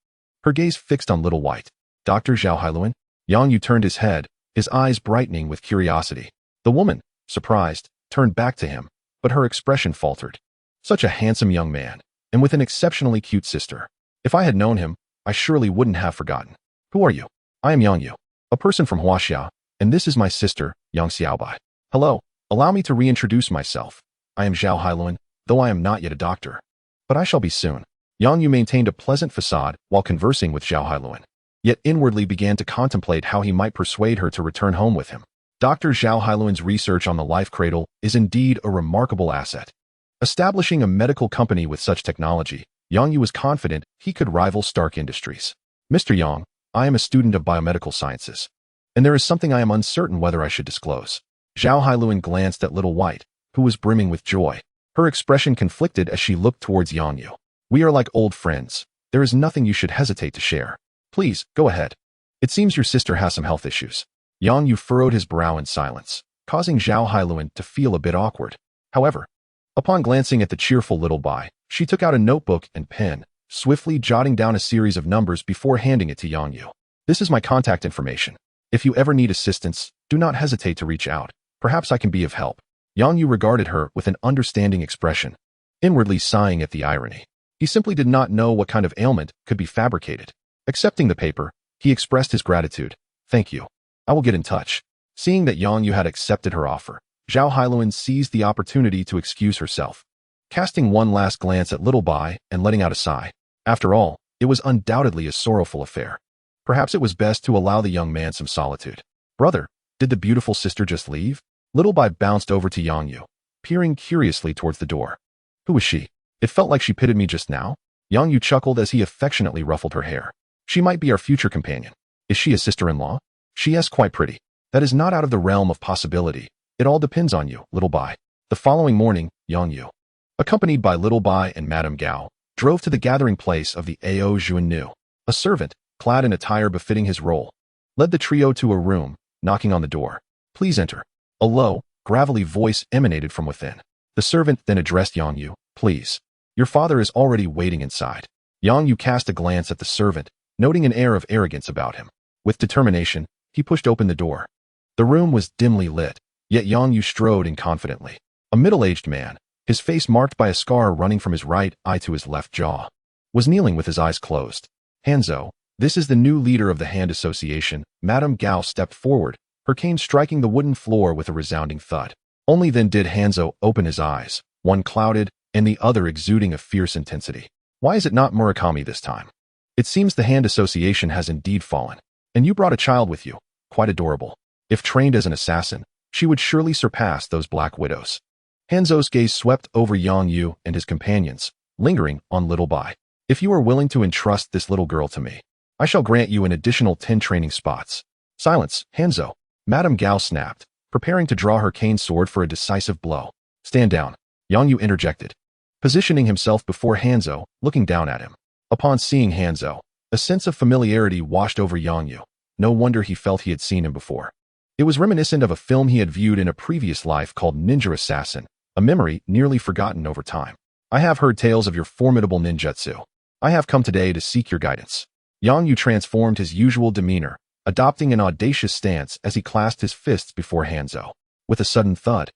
her gaze fixed on Little White. Dr. Zhao Hailuan? Yang Yu turned his head, his eyes brightening with curiosity. The woman, surprised, turned back to him, but her expression faltered. Such a handsome young man, and with an exceptionally cute sister. If I had known him, I surely wouldn't have forgotten. Who are you? I am Yang Yu, a person from Huaxia, and this is my sister, Yang Xiaobai. Hello, allow me to reintroduce myself. I am Zhao Hailuan, though I am not yet a doctor. But I shall be soon. Yang Yu maintained a pleasant facade while conversing with Zhao Hailuan, yet inwardly began to contemplate how he might persuade her to return home with him. Dr. Zhao Hailuan's research on the life cradle is indeed a remarkable asset. Establishing a medical company with such technology, Yang Yu was confident he could rival Stark Industries. Mr. Yang, I am a student of biomedical sciences, and there is something I am uncertain whether I should disclose. Zhao Hailuan glanced at Little White, who was brimming with joy. Her expression conflicted as she looked towards Yang Yu. We are like old friends. There is nothing you should hesitate to share. Please, go ahead. It seems your sister has some health issues. Yang Yu furrowed his brow in silence, causing Zhao Hailuan to feel a bit awkward. However, upon glancing at the cheerful little Bai, she took out a notebook and pen, swiftly jotting down a series of numbers before handing it to Yang Yu. This is my contact information. If you ever need assistance, do not hesitate to reach out. Perhaps I can be of help. Yang Yu regarded her with an understanding expression, inwardly sighing at the irony. He simply did not know what kind of ailment could be fabricated. Accepting the paper, he expressed his gratitude. Thank you. I will get in touch. Seeing that Yang Yu had accepted her offer, Zhao Hailuan seized the opportunity to excuse herself, casting one last glance at Little Bai and letting out a sigh. After all, it was undoubtedly a sorrowful affair. Perhaps it was best to allow the young man some solitude. Brother, did the beautiful sister just leave? Little Bai bounced over to Yang Yu, peering curiously towards the door. Who was she? It felt like she pitied me just now. Yang Yu chuckled as he affectionately ruffled her hair. She might be our future companion. Is she a sister-in-law? She is quite pretty. That is not out of the realm of possibility. It all depends on you, Little Bai. The following morning, Yang Yu, accompanied by Little Bai and Madame Gao, drove to the gathering place of the Ao Juannu. A servant, clad in attire befitting his role, led the trio to a room, knocking on the door. Please enter. A low, gravelly voice emanated from within. The servant then addressed Yang Yu. Please. Your father is already waiting inside. Yang Yu cast a glance at the servant, noting an air of arrogance about him. With determination, he pushed open the door. The room was dimly lit, yet Yang Yu strode in confidently. A middle-aged man, his face marked by a scar running from his right eye to his left jaw, was kneeling with his eyes closed. Hanzo, this is the new leader of the Hand Association. Madame Gao stepped forward, her cane striking the wooden floor with a resounding thud. Only then did Hanzo open his eyes, one clouded and the other exuding a fierce intensity. Why is it not Murakami this time? It seems the Hand Association has indeed fallen. And you brought a child with you. Quite adorable. If trained as an assassin, she would surely surpass those Black Widows. Hanzo's gaze swept over Yang Yu and his companions, lingering on Little Bai. If you are willing to entrust this little girl to me, I shall grant you an additional 10 training spots. Silence, Hanzo. Madame Gao snapped, preparing to draw her cane sword for a decisive blow. Stand down. Yang Yu interjected, positioning himself before Hanzo, looking down at him. Upon seeing Hanzo, a sense of familiarity washed over Yang Yu. No wonder he felt he had seen him before. It was reminiscent of a film he had viewed in a previous life called Ninja Assassin, a memory nearly forgotten over time. I have heard tales of your formidable ninjutsu. I have come today to seek your guidance. Yang Yu transformed his usual demeanor, adopting an audacious stance as he clasped his fists before Hanzo. With a sudden thud,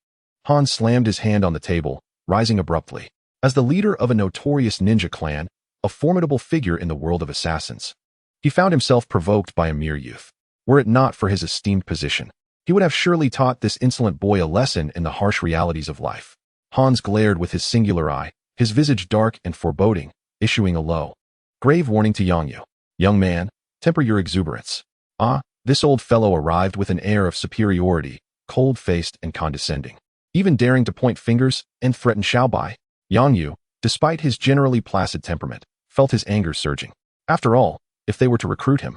Han slammed his hand on the table, rising abruptly. As the leader of a notorious ninja clan, a formidable figure in the world of assassins, he found himself provoked by a mere youth. Were it not for his esteemed position, he would have surely taught this insolent boy a lesson in the harsh realities of life. Hans glared with his singular eye, his visage dark and foreboding, issuing a low, grave warning to Yang Yu. Young man, temper your exuberance. Ah, this old fellow arrived with an air of superiority, cold-faced and condescending, even daring to point fingers and threaten Xiaobai. Yang Yu, despite his generally placid temperament, felt his anger surging. After all, if they were to recruit him,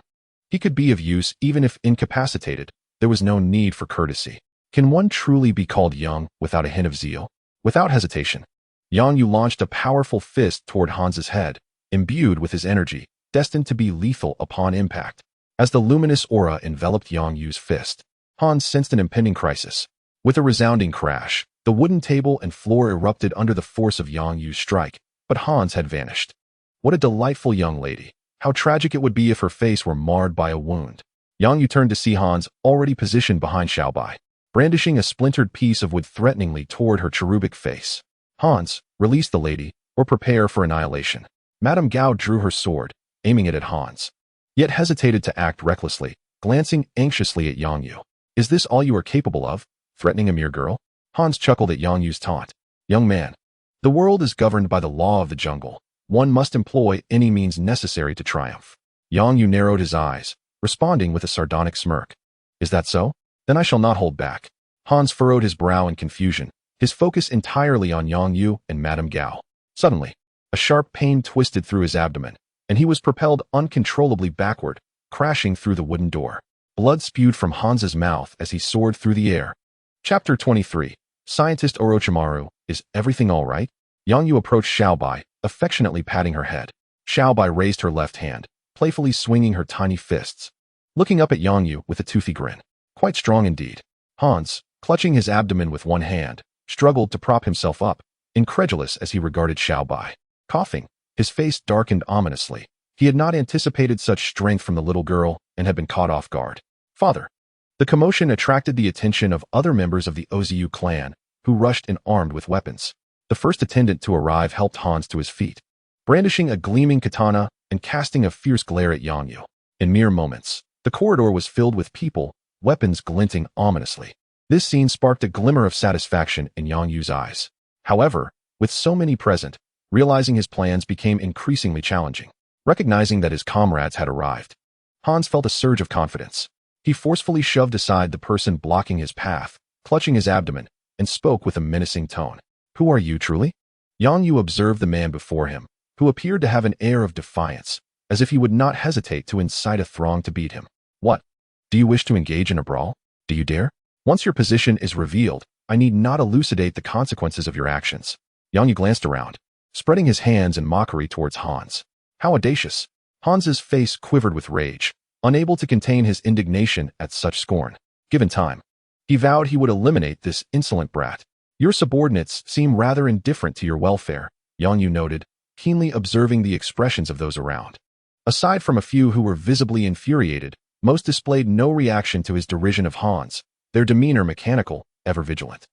he could be of use even if incapacitated. There was no need for courtesy. Can one truly be called young without a hint of zeal? Without hesitation, Yang Yu launched a powerful fist toward Hans's head, imbued with his energy, destined to be lethal upon impact. As the luminous aura enveloped Yang Yu's fist, Hans sensed an impending crisis. With a resounding crash, the wooden table and floor erupted under the force of Yang Yu's strike, but Hans had vanished. What a delightful young lady. How tragic it would be if her face were marred by a wound. Yang Yu turned to see Hans already positioned behind Xiaobai, brandishing a splintered piece of wood threateningly toward her cherubic face. Hans, release the lady, or prepare for annihilation. Madame Gao drew her sword, aiming it at Hans, yet hesitated to act recklessly, glancing anxiously at Yang Yu. Is this all you are capable of, threatening a mere girl? Hans chuckled at Yang Yu's taunt. Young man, the world is governed by the law of the jungle. One must employ any means necessary to triumph. Yang Yu narrowed his eyes, responding with a sardonic smirk. Is that so? Then I shall not hold back. Hans furrowed his brow in confusion, his focus entirely on Yang Yu and Madame Gao. Suddenly, a sharp pain twisted through his abdomen, and he was propelled uncontrollably backward, crashing through the wooden door. Blood spewed from Hans's mouth as he soared through the air. Chapter 23. Scientist Orochimaru, is everything all right? Yang Yu approached Xiaobai, affectionately patting her head. Xiaobai raised her left hand, playfully swinging her tiny fists, looking up at Yang Yu with a toothy grin. Quite strong indeed. Hans, clutching his abdomen with one hand, struggled to prop himself up, incredulous as he regarded Xiaobai. Coughing, his face darkened ominously. He had not anticipated such strength from the little girl and had been caught off guard. Father. The commotion attracted the attention of other members of the Ozu clan, who rushed in armed with weapons. The first attendant to arrive helped Hans to his feet, brandishing a gleaming katana and casting a fierce glare at Yang Yu. In mere moments, the corridor was filled with people, weapons glinting ominously. This scene sparked a glimmer of satisfaction in Yang Yu's eyes. However, with so many present, realizing his plans became increasingly challenging. Recognizing that his comrades had arrived, Hans felt a surge of confidence. He forcefully shoved aside the person blocking his path, clutching his abdomen, and spoke with a menacing tone. Who are you truly? Yang Yu observed the man before him, who appeared to have an air of defiance, as if he would not hesitate to incite a throng to beat him. What? Do you wish to engage in a brawl? Do you dare? Once your position is revealed, I need not elucidate the consequences of your actions. Yang Yu glanced around, spreading his hands in mockery towards Hans. How audacious! Hans's face quivered with rage, unable to contain his indignation at such scorn. Given time, he vowed he would eliminate this insolent brat. Your subordinates seem rather indifferent to your welfare, Yang Yu noted, keenly observing the expressions of those around. Aside from a few who were visibly infuriated, most displayed no reaction to his derision of Hans, their demeanor mechanical, ever vigilant.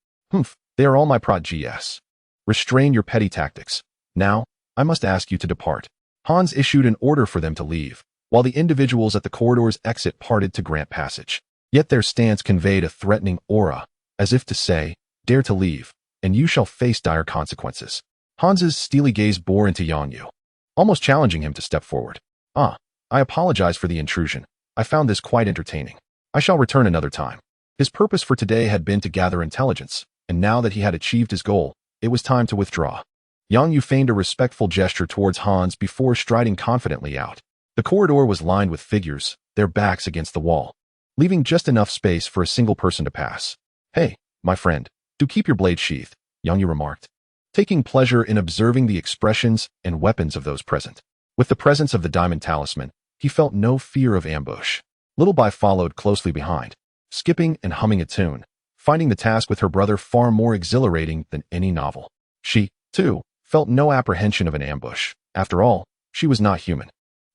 They are all my prodigies. Restrain your petty tactics. Now, I must ask you to depart. Hans issued an order for them to leave, while the individuals at the corridor's exit parted to grant passage. Yet their stance conveyed a threatening aura, as if to say, dare to leave, and you shall face dire consequences. Hans's steely gaze bore into Yang Yu, almost challenging him to step forward. I apologize for the intrusion. I found this quite entertaining. I shall return another time. His purpose for today had been to gather intelligence, and now that he had achieved his goal, it was time to withdraw. Yang Yu feigned a respectful gesture towards Hans before striding confidently out. The corridor was lined with figures, their backs against the wall, leaving just enough space for a single person to pass. Hey, my friend, do keep your blade sheathed, Yang Yu remarked, taking pleasure in observing the expressions and weapons of those present. With the presence of the diamond talisman, he felt no fear of ambush. Little Bai followed closely behind, skipping and humming a tune, finding the task with her brother far more exhilarating than any novel. She, too, felt no apprehension of an ambush. After all, she was not human.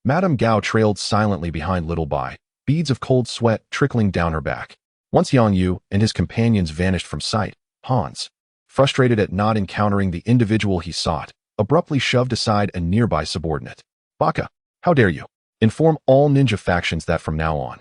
Madame Gao trailed silently behind Little Bai, beads of cold sweat trickling down her back. Once Yang Yu and his companions vanished from sight, Hans, frustrated at not encountering the individual he sought, abruptly shoved aside a nearby subordinate. Baka, how dare you? Inform all ninja factions that from now on,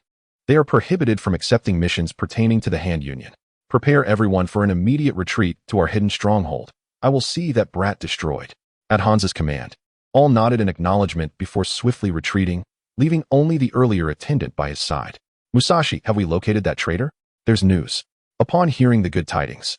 they are prohibited from accepting missions pertaining to the Hand Union. Prepare everyone for an immediate retreat to our hidden stronghold. I will see that brat destroyed. At Hans's command, all nodded in acknowledgement before swiftly retreating, leaving only the earlier attendant by his side. Musashi, have we located that traitor? There's news. Upon hearing the good tidings,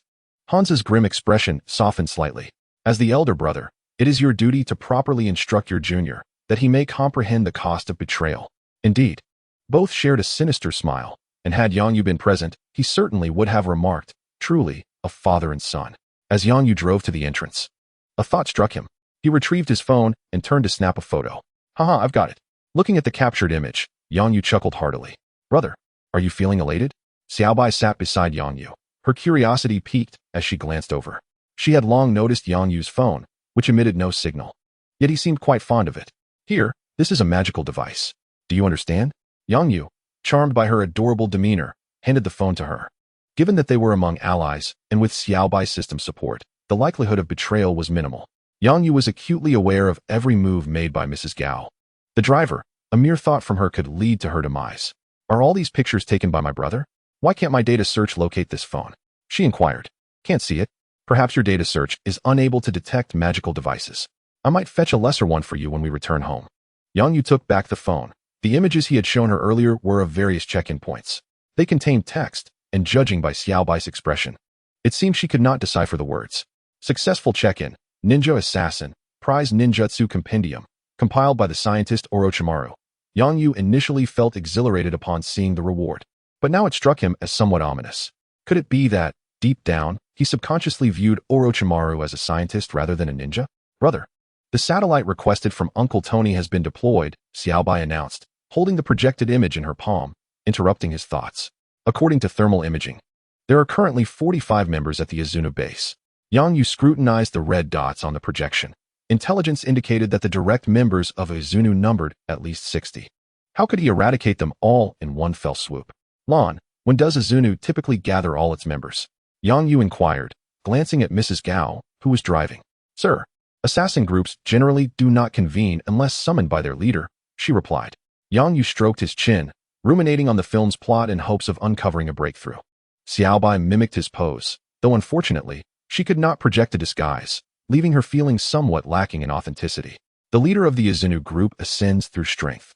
Hans's grim expression softened slightly. As the elder brother, it is your duty to properly instruct your junior, that he may comprehend the cost of betrayal. Indeed, both shared a sinister smile, and had Yang Yu been present, he certainly would have remarked, truly, a father and son. As Yang Yu drove to the entrance, a thought struck him. He retrieved his phone and turned to snap a photo. Haha, I've got it. Looking at the captured image, Yang Yu chuckled heartily. Brother, are you feeling elated? Xiaobai sat beside Yang Yu. Her curiosity piqued as she glanced over. She had long noticed Yang Yu's phone, which emitted no signal. Yet he seemed quite fond of it. Here, this is a magical device. Do you understand? Yang Yu, charmed by her adorable demeanor, handed the phone to her. Given that they were among allies, and with Xiaobai's system support, the likelihood of betrayal was minimal. Yang Yu was acutely aware of every move made by Mrs. Gao. The driver, a mere thought from her could lead to her demise. Are all these pictures taken by my brother? Why can't my data search locate this phone? She inquired. Can't see it. Perhaps your data search is unable to detect magical devices. I might fetch a lesser one for you when we return home. Yang Yu took back the phone. The images he had shown her earlier were of various check-in points. They contained text, and judging by Xiaobai's expression, it seemed she could not decipher the words. Successful check-in, Ninja Assassin, Prize Ninjutsu Compendium, compiled by the scientist Orochimaru. Yang Yu initially felt exhilarated upon seeing the reward, but now it struck him as somewhat ominous. Could it be that, deep down, he subconsciously viewed Orochimaru as a scientist rather than a ninja? Brother, the satellite requested from Uncle Tony has been deployed, Xiaobai announced, holding the projected image in her palm, interrupting his thoughts. According to thermal imaging, there are currently 45 members at the Izunu base. Yang Yu scrutinized the red dots on the projection. Intelligence indicated that the direct members of Izunu numbered at least 60. How could he eradicate them all in one fell swoop? Lon, when does Izunu typically gather all its members? Yang Yu inquired, glancing at Mrs. Gao, who was driving. Sir, assassin groups generally do not convene unless summoned by their leader, she replied. Yang Yu stroked his chin, ruminating on the film's plot in hopes of uncovering a breakthrough. Xiaobai mimicked his pose, though unfortunately, she could not project a disguise, leaving her feeling somewhat lacking in authenticity. The leader of the Izunu group ascends through strength.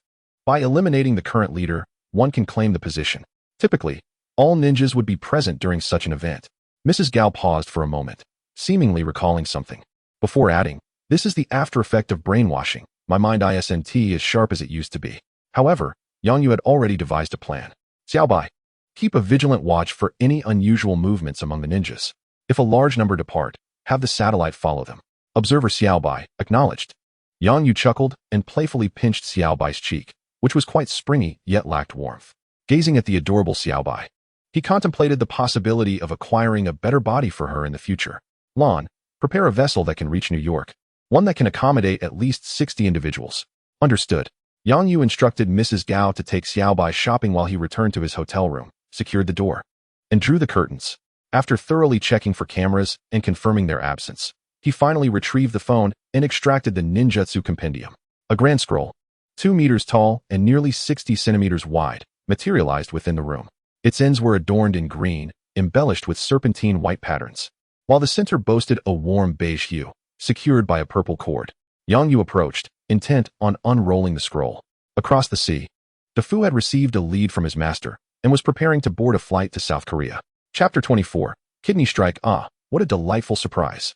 By eliminating the current leader, one can claim the position. Typically, all ninjas would be present during such an event. Mrs. Gao paused for a moment, seemingly recalling something, before adding, this is the after effect of brainwashing. My mind isn't as sharp as it used to be. However, Yang Yu had already devised a plan. Xiaobai, keep a vigilant watch for any unusual movements among the ninjas. If a large number depart, have the satellite follow them. Observer Xiaobai acknowledged. Yang Yu chuckled and playfully pinched Xiaobai's cheek, which was quite springy yet lacked warmth. Gazing at the adorable Xiaobai, he contemplated the possibility of acquiring a better body for her in the future. Lon, prepare a vessel that can reach New York, one that can accommodate at least 60 individuals. Understood. Yang Yu instructed Mrs. Gao to take Xiaobai shopping while he returned to his hotel room, secured the door, and drew the curtains. After thoroughly checking for cameras and confirming their absence, he finally retrieved the phone and extracted the ninjutsu compendium. A grand scroll, 2 meters tall and nearly 60 centimeters wide, materialized within the room. Its ends were adorned in green, embellished with serpentine white patterns, while the center boasted a warm beige hue, secured by a purple cord. Yang Yu approached, intent on unrolling the scroll. Across the sea, the Fu had received a lead from his master and was preparing to board a flight to South Korea. Chapter 24. Kidney Strike. Ah, what a delightful surprise.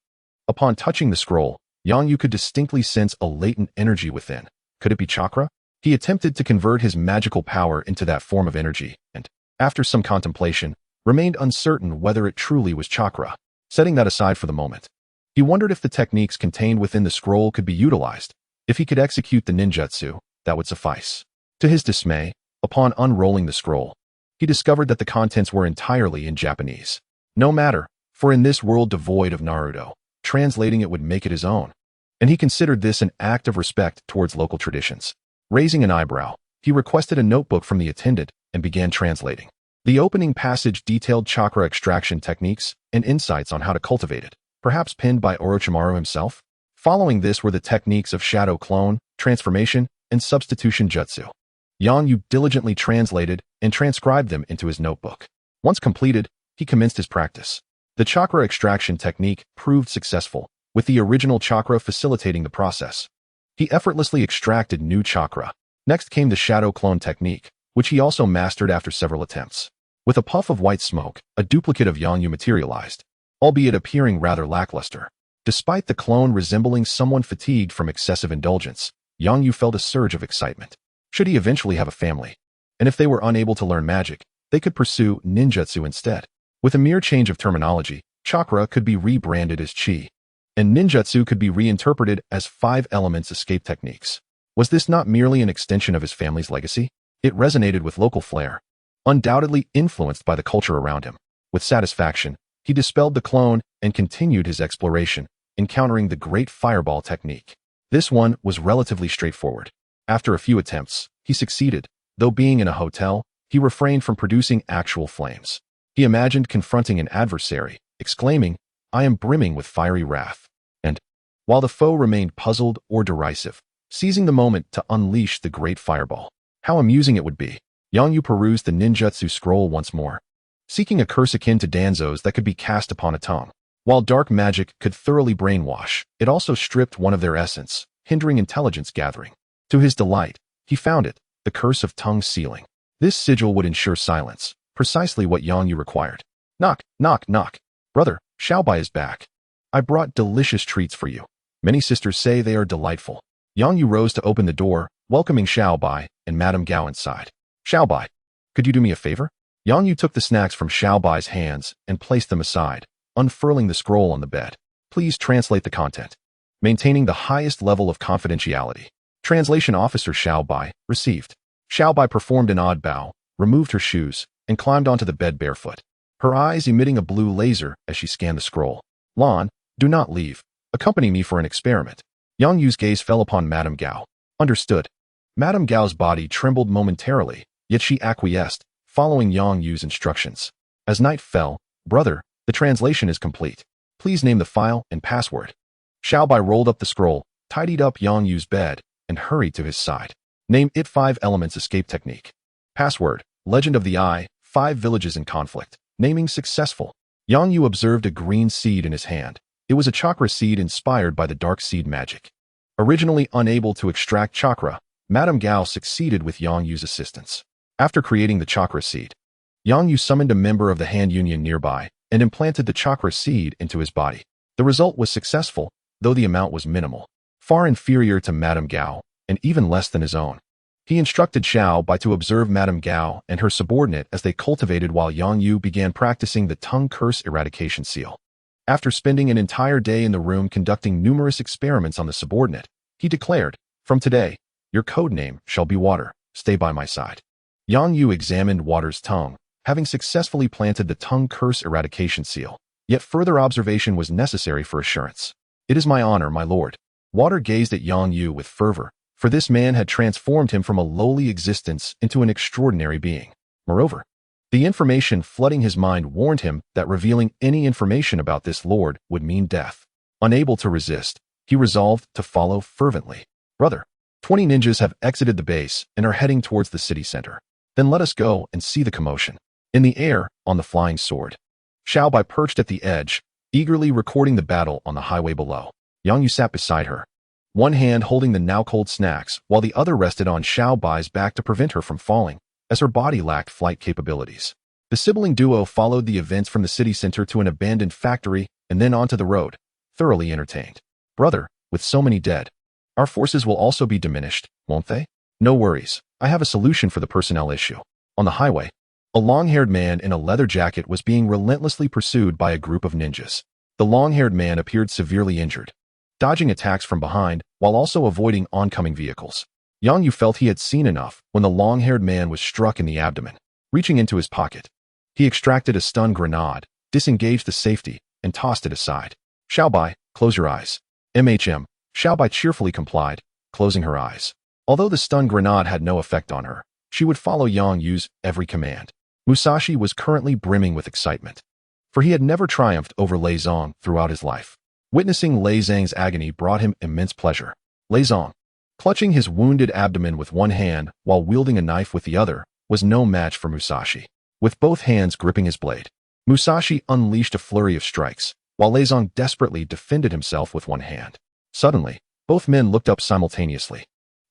Upon touching the scroll, Yang Yu could distinctly sense a latent energy within. Could it be chakra? He attempted to convert his magical power into that form of energy, and, after some contemplation, remained uncertain whether it truly was chakra. Setting that aside for the moment, he wondered if the techniques contained within the scroll could be utilized. If he could execute the ninjutsu, that would suffice. To his dismay, upon unrolling the scroll, he discovered that the contents were entirely in Japanese. No matter, for in this world devoid of Naruto, translating it would make it his own, and he considered this an act of respect towards local traditions. Raising an eyebrow, he requested a notebook from the attendant and began translating. The opening passage detailed chakra extraction techniques and insights on how to cultivate it, perhaps penned by Orochimaru himself. Following this were the techniques of shadow clone, transformation, and substitution jutsu. Yang Yu diligently translated and transcribed them into his notebook. Once completed, he commenced his practice. The chakra extraction technique proved successful, with the original chakra facilitating the process. He effortlessly extracted new chakra. Next came the shadow clone technique, which he also mastered after several attempts. With a puff of white smoke, a duplicate of Yang Yu materialized, albeit appearing rather lackluster. Despite the clone resembling someone fatigued from excessive indulgence, Yang Yu felt a surge of excitement. Should he eventually have a family, and if they were unable to learn magic, they could pursue ninjutsu instead. With a mere change of terminology, chakra could be rebranded as chi, and ninjutsu could be reinterpreted as 5 elements escape techniques. Was this not merely an extension of his family's legacy? It resonated with local flair, undoubtedly influenced by the culture around him. With satisfaction, he dispelled the clone and continued his exploration, encountering the Great Fireball technique. This one was relatively straightforward. After a few attempts, he succeeded, though being in a hotel, he refrained from producing actual flames. He imagined confronting an adversary, exclaiming, "I am brimming with fiery wrath," and, while the foe remained puzzled or derisive, seizing the moment to unleash the Great Fireball. How amusing it would be. Yang Yu perused the ninjutsu scroll once more, seeking a curse akin to Danzo's that could be cast upon a tongue. While dark magic could thoroughly brainwash, it also stripped one of their essence, hindering intelligence gathering. To his delight, he found it, the curse of tongue sealing. This sigil would ensure silence, precisely what Yang Yu required. Knock, knock, knock. Brother, Xiaobai is back. I brought delicious treats for you. Many sisters say they are delightful. Yang Yu rose to open the door, welcoming Xiaobai and Madame Gao inside. Xiaobai, could you do me a favor? Yang Yu took the snacks from Xiaobai's hands and placed them aside, unfurling the scroll on the bed. Please translate the content, maintaining the highest level of confidentiality. Translation Officer Xiaobai received. Xiaobai performed an odd bow, removed her shoes, and climbed onto the bed barefoot, her eyes emitting a blue laser as she scanned the scroll. Lan, do not leave. Accompany me for an experiment. Yang Yu's gaze fell upon Madame Gao. Understood. Madame Gao's body trembled momentarily, yet she acquiesced, following Yang Yu's instructions. As night fell, brother, the translation is complete. Please name the file and password. Xiaobai rolled up the scroll, tidied up Yang Yu's bed, and hurried to his side. Name it 5 elements escape technique. Password, Legend of the Eye, 5 villages in conflict. Naming successful. Yang Yu observed a green seed in his hand. It was a chakra seed inspired by the dark seed magic. Originally unable to extract chakra, Madame Gao succeeded with Yang Yu's assistance. After creating the chakra seed, Yang Yu summoned a member of the hand union nearby and implanted the chakra seed into his body. The result was successful, though the amount was minimal, far inferior to Madame Gao, and even less than his own. He instructed Xiaobai to observe Madame Gao and her subordinate as they cultivated while Yang Yu began practicing the tongue curse eradication seal. After spending an entire day in the room conducting numerous experiments on the subordinate, he declared, "From today, your code name shall be Water. Stay by my side." Yang Yu examined Water's tongue, having successfully planted the tongue curse eradication seal. Yet further observation was necessary for assurance. "It is my honor, my lord." Water gazed at Yang Yu with fervor, for this man had transformed him from a lowly existence into an extraordinary being. Moreover, The information flooding his mind warned him that revealing any information about this lord would mean death. Unable to resist, he resolved to follow fervently. Brother, 20 ninjas have exited the base and are heading towards the city center. Then let us go and see the commotion. In the air, on the flying sword, Xiaobai perched at the edge, eagerly recording the battle on the highway below. Yang Yu sat beside her, one hand holding the now-cold snacks, while the other rested on Xiaobai's back to prevent her from falling, as her body lacked flight capabilities. The sibling duo followed the events from the city center to an abandoned factory and then onto the road, thoroughly entertained. Brother, with so many dead, our forces will also be diminished, won't they? No worries, I have a solution for the personnel issue. On the highway, a long-haired man in a leather jacket was being relentlessly pursued by a group of ninjas. The long-haired man appeared severely injured, dodging attacks from behind while also avoiding oncoming vehicles. Yang Yu felt he had seen enough when the long-haired man was struck in the abdomen. Reaching into his pocket, he extracted a stun grenade, disengaged the safety, and tossed it aside. Xiaobai, close your eyes. Xiaobai cheerfully complied, closing her eyes. Although the stun grenade had no effect on her, she would follow Yang Yu's every command. Musashi was currently brimming with excitement, for he had never triumphed over Lei Zong throughout his life. Witnessing Lei Zhang's agony brought him immense pleasure. Lei Zong, clutching his wounded abdomen with one hand while wielding a knife with the other, was no match for Musashi. With both hands gripping his blade, Musashi unleashed a flurry of strikes, while Lei Zong desperately defended himself with one hand. Suddenly, both men looked up simultaneously,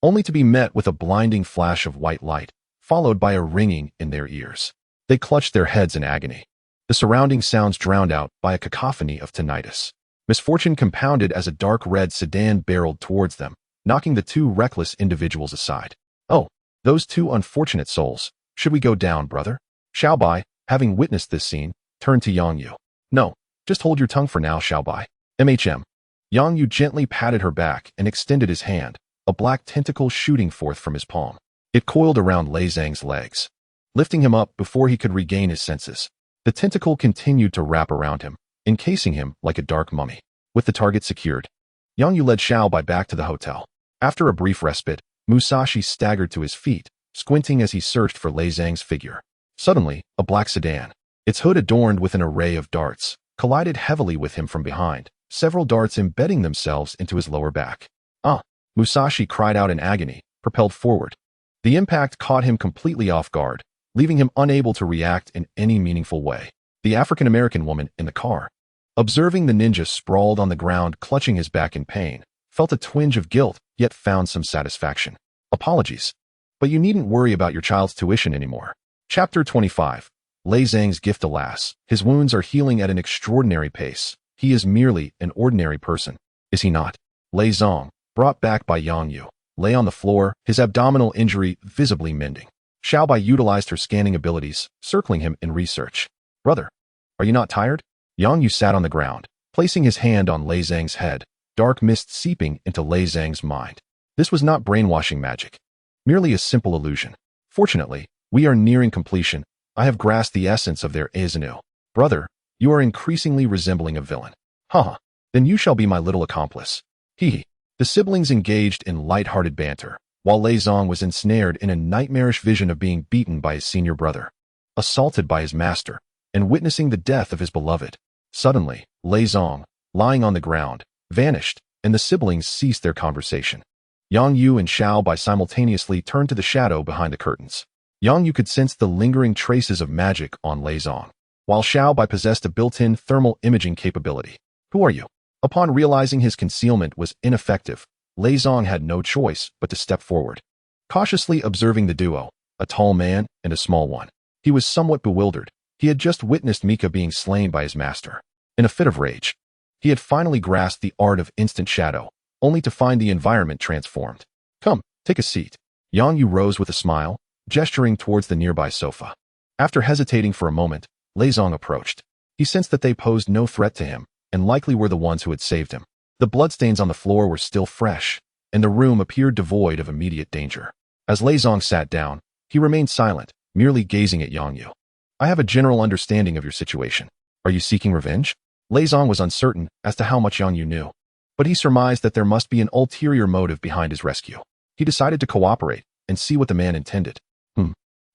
only to be met with a blinding flash of white light, followed by a ringing in their ears. They clutched their heads in agony, the surrounding sounds drowned out by a cacophony of tinnitus. Misfortune compounded as a dark red sedan barreled towards them, knocking the two reckless individuals aside. Oh, those two unfortunate souls. Should we go down, brother? Xiaobai, having witnessed this scene, turned to Yang Yu. No, just hold your tongue for now, Xiaobai. Yang Yu gently patted her back and extended his hand, a black tentacle shooting forth from his palm. It coiled around Lei Zhang's legs, lifting him up before he could regain his senses. The tentacle continued to wrap around him, encasing him like a dark mummy. With the target secured, Yang Yu led Xiaobai back to the hotel. After a brief respite, Musashi staggered to his feet, squinting as he searched for Lei Zhang's figure. Suddenly, a black sedan, its hood adorned with an array of darts, collided heavily with him from behind, several darts embedding themselves into his lower back. Ah! Musashi cried out in agony, propelled forward. The impact caught him completely off guard, leaving him unable to react in any meaningful way. The African-American woman in the car, observing the ninja sprawled on the ground clutching his back in pain, felt a twinge of guilt, yet found some satisfaction. Apologies, but you needn't worry about your child's tuition anymore. Chapter 25. Lei Zhang's gift. Alas, his wounds are healing at an extraordinary pace. He is merely an ordinary person, is he not? Lei Zhang, brought back by Yang Yu, lay on the floor, his abdominal injury visibly mending. Xiaobai utilized her scanning abilities, circling him in research. Brother, are you not tired? Yang Yu sat on the ground, placing his hand on Lei Zhang's head, dark mist seeping into Lei Zhang's mind. This was not brainwashing magic, merely a simple illusion. Fortunately, we are nearing completion. I have grasped the essence of their Izanu. Brother, you are increasingly resembling a villain. Haha, then you shall be my little accomplice. Hee. The siblings engaged in light-hearted banter, while Lei Zhang was ensnared in a nightmarish vision of being beaten by his senior brother, assaulted by his master, and witnessing the death of his beloved. Suddenly, Lei Zhang, lying on the ground, vanished, and the siblings ceased their conversation. Yang Yu and Xiaobai simultaneously turned to the shadow behind the curtains. Yang Yu could sense the lingering traces of magic on Lei Zhang, while Xiaobai possessed a built-in thermal imaging capability. Who are you? Upon realizing his concealment was ineffective, Lei Zhang had no choice but to step forward. Cautiously observing the duo, a tall man and a small one, he was somewhat bewildered. He had just witnessed Mika being slain by his master. In a fit of rage, he had finally grasped the art of instant shadow, only to find the environment transformed. Come, take a seat. Yang Yu rose with a smile, gesturing towards the nearby sofa. After hesitating for a moment, Lei Zhang approached. He sensed that they posed no threat to him, and likely were the ones who had saved him. The bloodstains on the floor were still fresh, and the room appeared devoid of immediate danger. As Lei Zhang sat down, he remained silent, merely gazing at Yang Yu. I have a general understanding of your situation. Are you seeking revenge? Lei Zhang was uncertain as to how much Yang Yu knew, but he surmised that there must be an ulterior motive behind his rescue. He decided to cooperate and see what the man intended.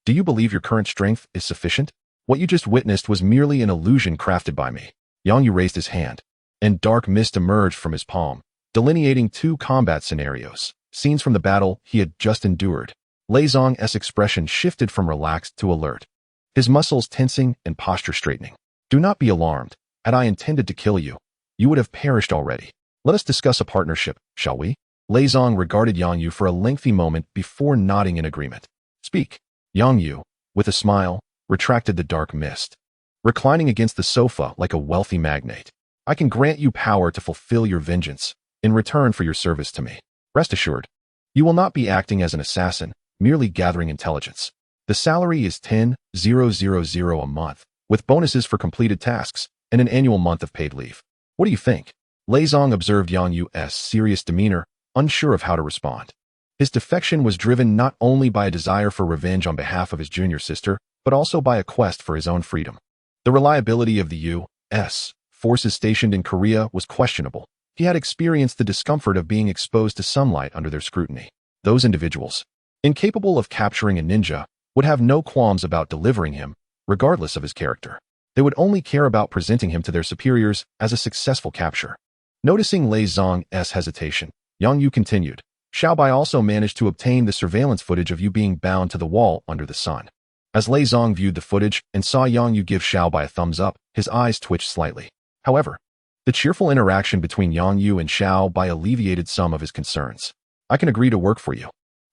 Do you believe your current strength is sufficient? What you just witnessed was merely an illusion crafted by me. Yang Yu raised his hand, and dark mist emerged from his palm, delineating two combat scenarios, scenes from the battle he had just endured. Lei Zong's expression shifted from relaxed to alert, his muscles tensing and posture straightening. Do not be alarmed. Had I intended to kill you, you would have perished already. Let us discuss a partnership, shall we? Lei Zong regarded Yang Yu for a lengthy moment before nodding in agreement. Speak. Yang Yu, with a smile, retracted the dark mist, reclining against the sofa like a wealthy magnate. I can grant you power to fulfill your vengeance in return for your service to me. Rest assured, you will not be acting as an assassin, merely gathering intelligence. The salary is 10,000 a month, with bonuses for completed tasks and an annual month of paid leave. What do you think? Lei Zong observed Yang Yu's serious demeanor, unsure of how to respond. His defection was driven not only by a desire for revenge on behalf of his junior sister, but also by a quest for his own freedom. The reliability of the U.S. forces stationed in Korea was questionable. He had experienced the discomfort of being exposed to sunlight under their scrutiny. Those individuals, incapable of capturing a ninja, would have no qualms about delivering him, regardless of his character. They would only care about presenting him to their superiors as a successful capture. Noticing Lei Zong's hesitation, Yang Yu continued, Xiaobai also managed to obtain the surveillance footage of you being bound to the wall under the sun. As Lei Zong viewed the footage and saw Yang Yu give Xiaobai a thumbs up, his eyes twitched slightly. However, the cheerful interaction between Yang Yu and Xiaobai alleviated some of his concerns. I can agree to work for you,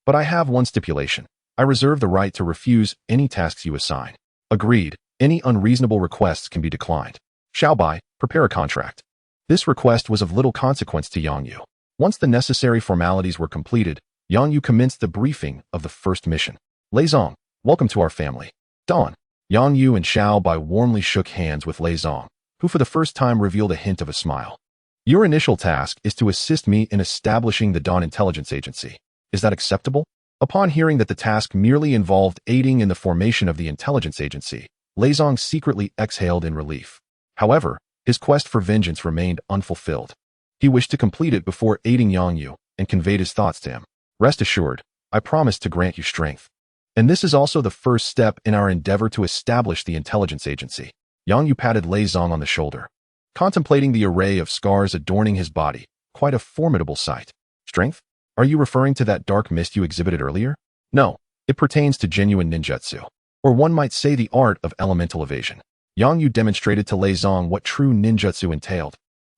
but I have one stipulation. I reserve the right to refuse any tasks you assign. Agreed. Any unreasonable requests can be declined. Xiaobai, prepare a contract. This request was of little consequence to Yang Yu. Once the necessary formalities were completed, Yang Yu commenced the briefing of the first mission. Lei Zong, welcome to our family. Dawn. Yang Yu and Xiaobai warmly shook hands with Lei Zong, who for the first time revealed a hint of a smile. Your initial task is to assist me in establishing the Dawn Intelligence Agency. Is that acceptable? Upon hearing that the task merely involved aiding in the formation of the intelligence agency, Lei Zong secretly exhaled in relief. However, his quest for vengeance remained unfulfilled. He wished to complete it before aiding Yang Yu and conveyed his thoughts to him. Rest assured, I promise to grant you strength. And this is also the first step in our endeavor to establish the intelligence agency. Yang Yu patted Lei Zong on the shoulder, contemplating the array of scars adorning his body, quite a formidable sight. Strength? Are you referring to that dark mist you exhibited earlier? No, it pertains to genuine ninjutsu, or one might say the art of elemental evasion. Yang Yu demonstrated to Lei Zong what true ninjutsu entailed,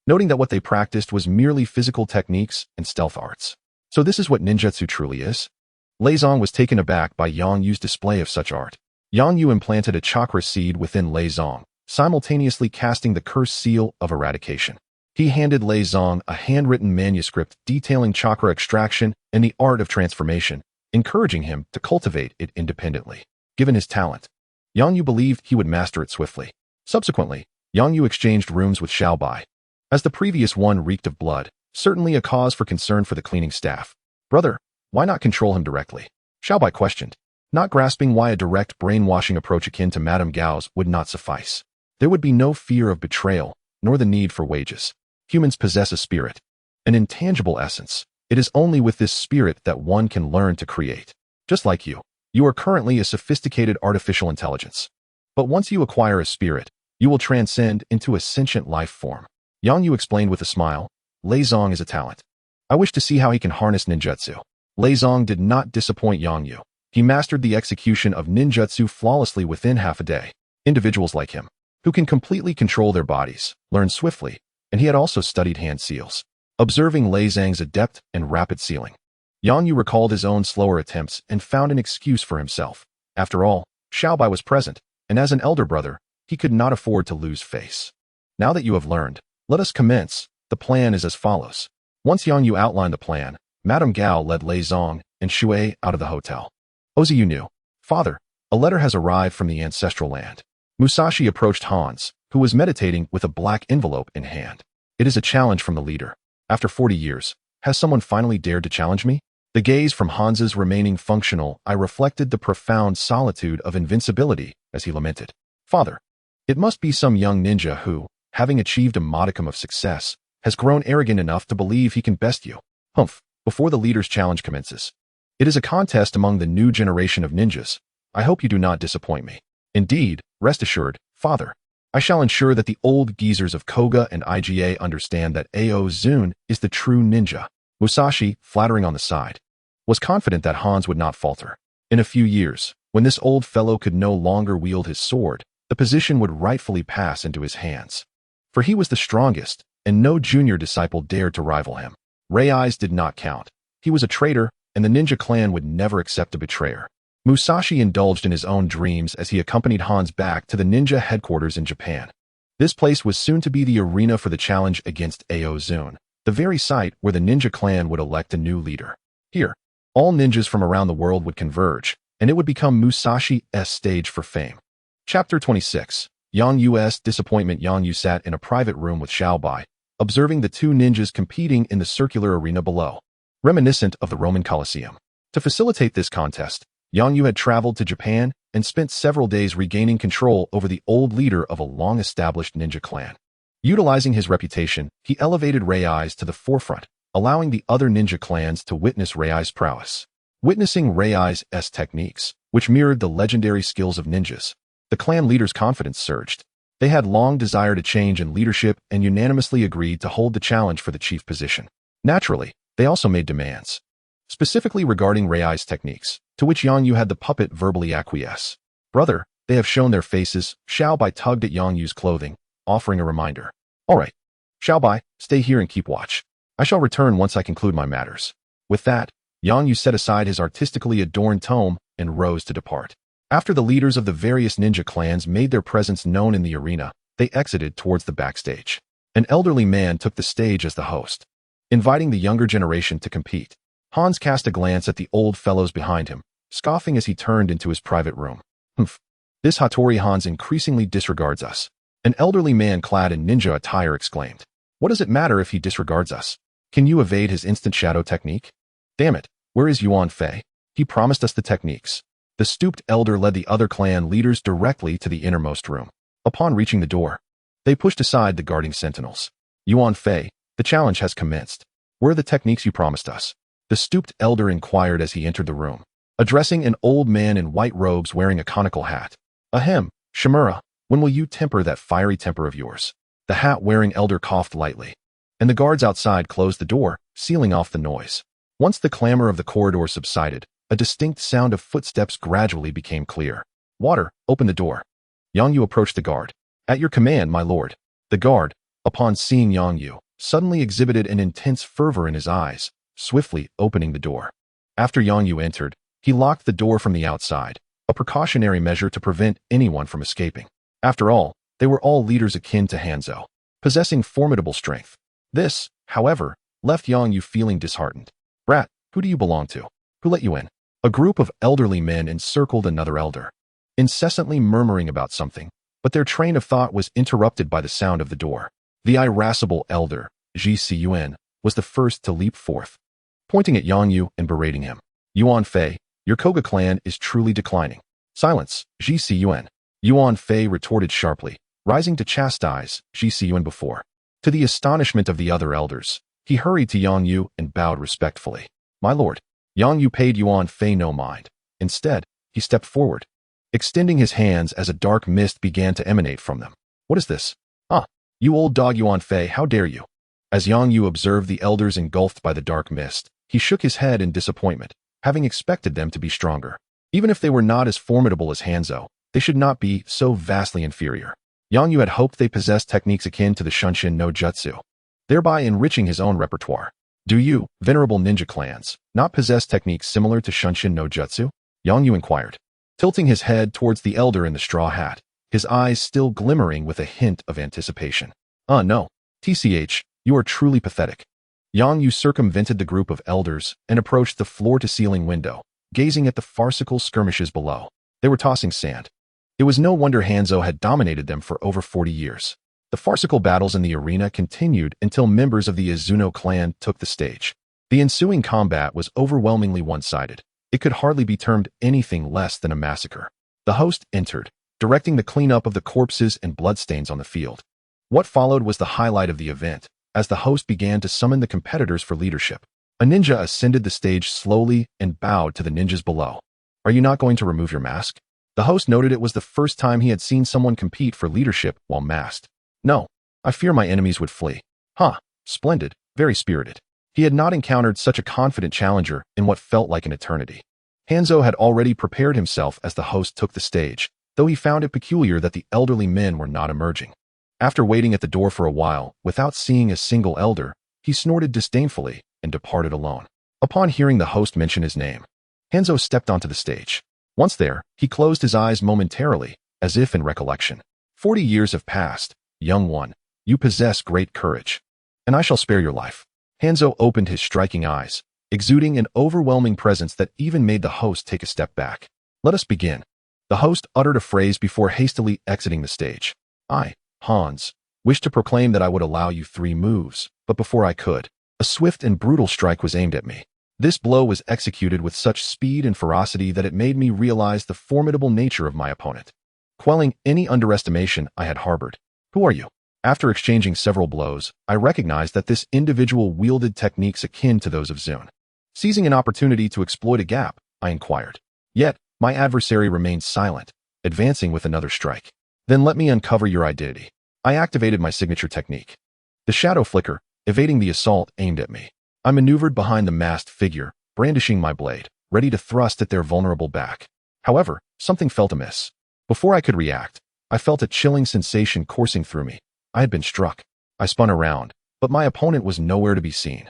noting that what they practiced was merely physical techniques and stealth arts. So this is what ninjutsu truly is? Lei Zong was taken aback by Yang Yu's display of such art. Yang Yu implanted a chakra seed within Lei Zong, simultaneously casting the cursed seal of eradication. He handed Lei Zong a handwritten manuscript detailing chakra extraction and the art of transformation, encouraging him to cultivate it independently. Given his talent, Yang Yu believed he would master it swiftly. Subsequently, Yang Yu exchanged rooms with Xiaobai. As the previous one reeked of blood, certainly a cause for concern for the cleaning staff. Brother, why not control him directly? Xiaobai questioned, not grasping why a direct brainwashing approach akin to Madame Gao's would not suffice. There would be no fear of betrayal, nor the need for wages. Humans possess a spirit, an intangible essence. It is only with this spirit that one can learn to create. Just like you are currently a sophisticated artificial intelligence. But once you acquire a spirit, you will transcend into a sentient life form. Yang Yu explained with a smile, Lei Zong is a talent. I wish to see how he can harness ninjutsu. Lei Zong did not disappoint Yang Yu. He mastered the execution of ninjutsu flawlessly within half a day. Individuals like him, who can completely control their bodies, learn swiftly, and he had also studied hand seals, observing Lei Zong's adept and rapid sealing. Yang Yu recalled his own slower attempts and found an excuse for himself. After all, Xiaobai was present, and as an elder brother, he could not afford to lose face. Now that you have learned, let us commence. The plan is as follows. Once Yang Yu outlined the plan, Madame Gao led Lei Zong and Shui out of the hotel. Yu knew. Father, a letter has arrived from the ancestral land. Musashi approached Hans, who was meditating with a black envelope in hand. It is a challenge from the leader. After 40 years, has someone finally dared to challenge me? The gaze from Hans's remaining functional eye reflected the profound solitude of invincibility as he lamented. Father, it must be some young ninja who, having achieved a modicum of success, has grown arrogant enough to believe he can best you. Humph, before the leader's challenge commences. It is a contest among the new generation of ninjas. I hope you do not disappoint me. Indeed, rest assured, father. I shall ensure that the old geezers of Koga and IGA understand that Ao-Zun is the true ninja. Musashi, flattering on the side, was confident that Hans would not falter. In a few years, when this old fellow could no longer wield his sword, the position would rightfully pass into his hands. For he was the strongest, and no junior disciple dared to rival him. Ray Eyes did not count. He was a traitor, and the ninja clan would never accept a betrayer. Musashi indulged in his own dreams as he accompanied Hans back to the ninja headquarters in Japan. This place was soon to be the arena for the challenge against Ao-Zun, the very site where the ninja clan would elect a new leader. Here, all ninjas from around the world would converge, and it would become Musashi's stage for fame. Chapter 26. Yang Yu's disappointment. Yang Yu sat in a private room with Xiao Bai, observing the two ninjas competing in the circular arena below, reminiscent of the Roman Colosseum. To facilitate this contest, Yang Yu had traveled to Japan and spent several days regaining control over the old leader of a long-established ninja clan. Utilizing his reputation, he elevated Ray Eyes to the forefront, allowing the other ninja clans to witness Ray Eyes' prowess. Witnessing Ray Eyes' techniques, which mirrored the legendary skills of ninjas, the clan leaders' confidence surged. They had long desired a change in leadership and unanimously agreed to hold the challenge for the chief position. Naturally, they also made demands, specifically regarding Ray Eyes' techniques, to which Yang Yu had the puppet verbally acquiesce. Brother, they have shown their faces. Xiao Bai tugged at Yang Yu's clothing, offering a reminder. All right, Xiao Bai, stay here and keep watch. I shall return once I conclude my matters. With that, Yang Yu set aside his artistically adorned tome and rose to depart. After the leaders of the various ninja clans made their presence known in the arena, they exited towards the backstage. An elderly man took the stage as the host, inviting the younger generation to compete. Hans cast a glance at the old fellows behind him, scoffing as he turned into his private room. Humph. This Hattori Hans increasingly disregards us. An elderly man clad in ninja attire exclaimed. What does it matter if he disregards us? Can you evade his instant shadow technique? Damn it, where is Yuan Fei? He promised us the techniques. The stooped elder led the other clan leaders directly to the innermost room. Upon reaching the door, they pushed aside the guarding sentinels. Yuan Fei, the challenge has commenced. Where are the techniques you promised us? The stooped elder inquired as he entered the room, addressing an old man in white robes wearing a conical hat. Ahem, Shimura, when will you temper that fiery temper of yours? The hat-wearing elder coughed lightly, and the guards outside closed the door, sealing off the noise. Once the clamor of the corridor subsided, a distinct sound of footsteps gradually became clear. Water, open the door. Yang Yu approached the guard. At your command, my lord. The guard, upon seeing Yang Yu, suddenly exhibited an intense fervor in his eyes, swiftly opening the door. After Yang Yu entered, he locked the door from the outside, a precautionary measure to prevent anyone from escaping. After all, they were all leaders akin to Hanzo, possessing formidable strength. This, however, left Yang Yu feeling disheartened. Brat, who do you belong to? Who let you in? A group of elderly men encircled another elder, incessantly murmuring about something, but their train of thought was interrupted by the sound of the door. The irascible elder, Ji Cun, was the first to leap forth, pointing at Yang Yu and berating him. Yuan Fei, your Koga clan is truly declining. Silence, Ji Cun. Yuan Fei retorted sharply, rising to chastise Ji Cun before. To the astonishment of the other elders, he hurried to Yang Yu and bowed respectfully. My lord. Yang Yu paid Yuan Fei no mind. Instead, he stepped forward, extending his hands as a dark mist began to emanate from them. What is this? Ah, you old dog Yuan Fei, how dare you? As Yang Yu observed the elders engulfed by the dark mist, he shook his head in disappointment, having expected them to be stronger. Even if they were not as formidable as Hanzo, they should not be so vastly inferior. Yang Yu had hoped they possessed techniques akin to the Shunshin no Jutsu, thereby enriching his own repertoire. Do you, venerable ninja clans, not possess techniques similar to Shunshin no Jutsu? Yang Yu inquired, tilting his head towards the elder in the straw hat, his eyes still glimmering with a hint of anticipation. No. TCH, you are truly pathetic. Yang Yu circumvented the group of elders and approached the floor-to-ceiling window, gazing at the farcical skirmishes below. They were tossing sand. It was no wonder Hanzo had dominated them for over 40 years. The farcical battles in the arena continued until members of the Izuno clan took the stage. The ensuing combat was overwhelmingly one-sided. It could hardly be termed anything less than a massacre. The host entered, directing the cleanup of the corpses and bloodstains on the field. What followed was the highlight of the event, as the host began to summon the competitors for leadership. A ninja ascended the stage slowly and bowed to the ninjas below. Are you not going to remove your mask? The host noted it was the first time he had seen someone compete for leadership while masked. No, I fear my enemies would flee. Huh, splendid, very spirited. He had not encountered such a confident challenger in what felt like an eternity. Hanzo had already prepared himself as the host took the stage, though he found it peculiar that the elderly men were not emerging. After waiting at the door for a while, without seeing a single elder, he snorted disdainfully and departed alone. Upon hearing the host mention his name, Hanzo stepped onto the stage. Once there, he closed his eyes momentarily, as if in recollection. 40 years have passed, young one. You possess great courage, and I shall spare your life. Hanzo opened his striking eyes, exuding an overwhelming presence that even made the host take a step back. Let us begin. The host uttered a phrase before hastily exiting the stage. I, Hans, wish to proclaim that I would allow you 3 moves, but before I could, a swift and brutal strike was aimed at me. This blow was executed with such speed and ferocity that it made me realize the formidable nature of my opponent, quelling any underestimation I had harbored. Who are you? After exchanging several blows, I recognized that this individual wielded techniques akin to those of Zune. Seizing an opportunity to exploit a gap, I inquired. Yet, my adversary remained silent, advancing with another strike. Then let me uncover your identity. I activated my signature technique. The shadow flicker, evading the assault aimed at me. I maneuvered behind the masked figure, brandishing my blade, ready to thrust at their vulnerable back. However, something felt amiss. Before I could react, I felt a chilling sensation coursing through me. I had been struck. I spun around, but my opponent was nowhere to be seen.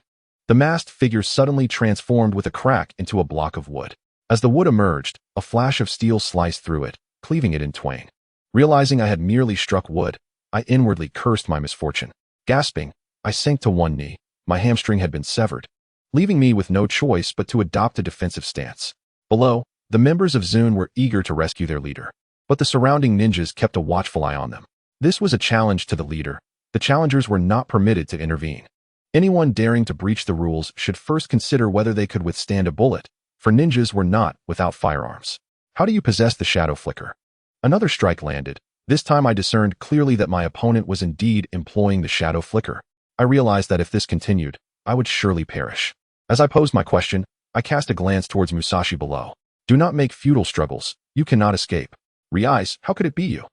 The masked figure suddenly transformed with a crack into a block of wood. As the wood emerged, a flash of steel sliced through it, cleaving it in twain. Realizing I had merely struck wood, I inwardly cursed my misfortune. Gasping, I sank to one knee. My hamstring had been severed, leaving me with no choice but to adopt a defensive stance. Below, the members of Zune were eager to rescue their leader, but the surrounding ninjas kept a watchful eye on them. This was a challenge to the leader. The challengers were not permitted to intervene. Anyone daring to breach the rules should first consider whether they could withstand a bullet, for ninjas were not without firearms. How do you possess the shadow flicker? Another strike landed. This time I discerned clearly that my opponent was indeed employing the shadow flicker. I realized that if this continued, I would surely perish. As I posed my question, I cast a glance towards Musashi below. Do not make futile struggles. You cannot escape. Riais, how could it be you?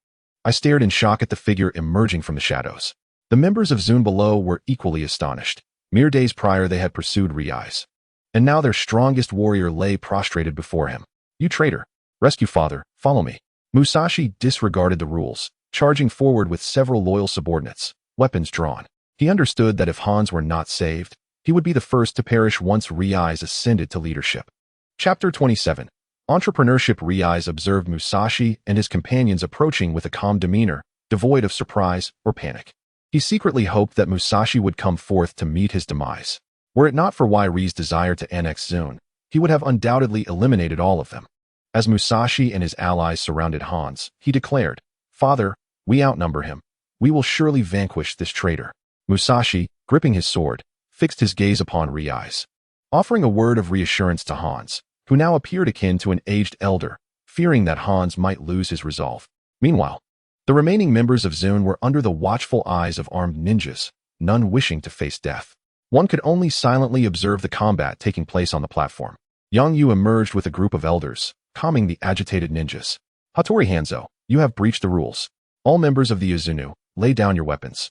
I stared in shock at the figure emerging from the shadows. The members of Zune below were equally astonished. Mere days prior they had pursued Riais, and now their strongest warrior lay prostrated before him. You traitor! Rescue father, follow me. Musashi disregarded the rules, charging forward with several loyal subordinates, weapons drawn. He understood that if Hans were not saved, he would be the first to perish once Riais ascended to leadership. Chapter 27. Entrepreneurship. Riais observed Musashi and his companions approaching with a calm demeanor, devoid of surprise or panic. He secretly hoped that Musashi would come forth to meet his demise. Were it not for Riai's desire to annex Zune, he would have undoubtedly eliminated all of them. As Musashi and his allies surrounded Hans, he declared, "Father, we outnumber him. We will surely vanquish this traitor." Musashi, gripping his sword, fixed his gaze upon Riais, offering a word of reassurance to Hans, who now appeared akin to an aged elder, fearing that Hans might lose his resolve. Meanwhile, the remaining members of Zune were under the watchful eyes of armed ninjas, none wishing to face death. One could only silently observe the combat taking place on the platform. Yang Yu emerged with a group of elders, calming the agitated ninjas. Hattori Hanzo, you have breached the rules. All members of the Izunu, lay down your weapons,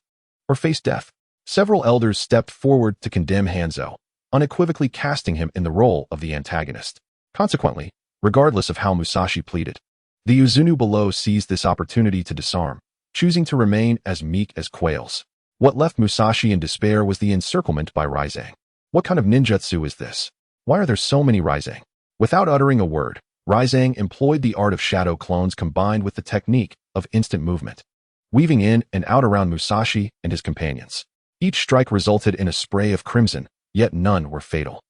or face death. Several elders stepped forward to condemn Hanzo, unequivocally casting him in the role of the antagonist. Consequently, regardless of how Musashi pleaded, the Izunu below seized this opportunity to disarm, choosing to remain as meek as quails. What left Musashi in despair was the encirclement by Raizang. What kind of ninjutsu is this? Why are there so many Raizang? Without uttering a word, Raizang employed the art of shadow clones combined with the technique of instant movement, weaving in and out around Musashi and his companions. Each strike resulted in a spray of crimson, yet none were fatal.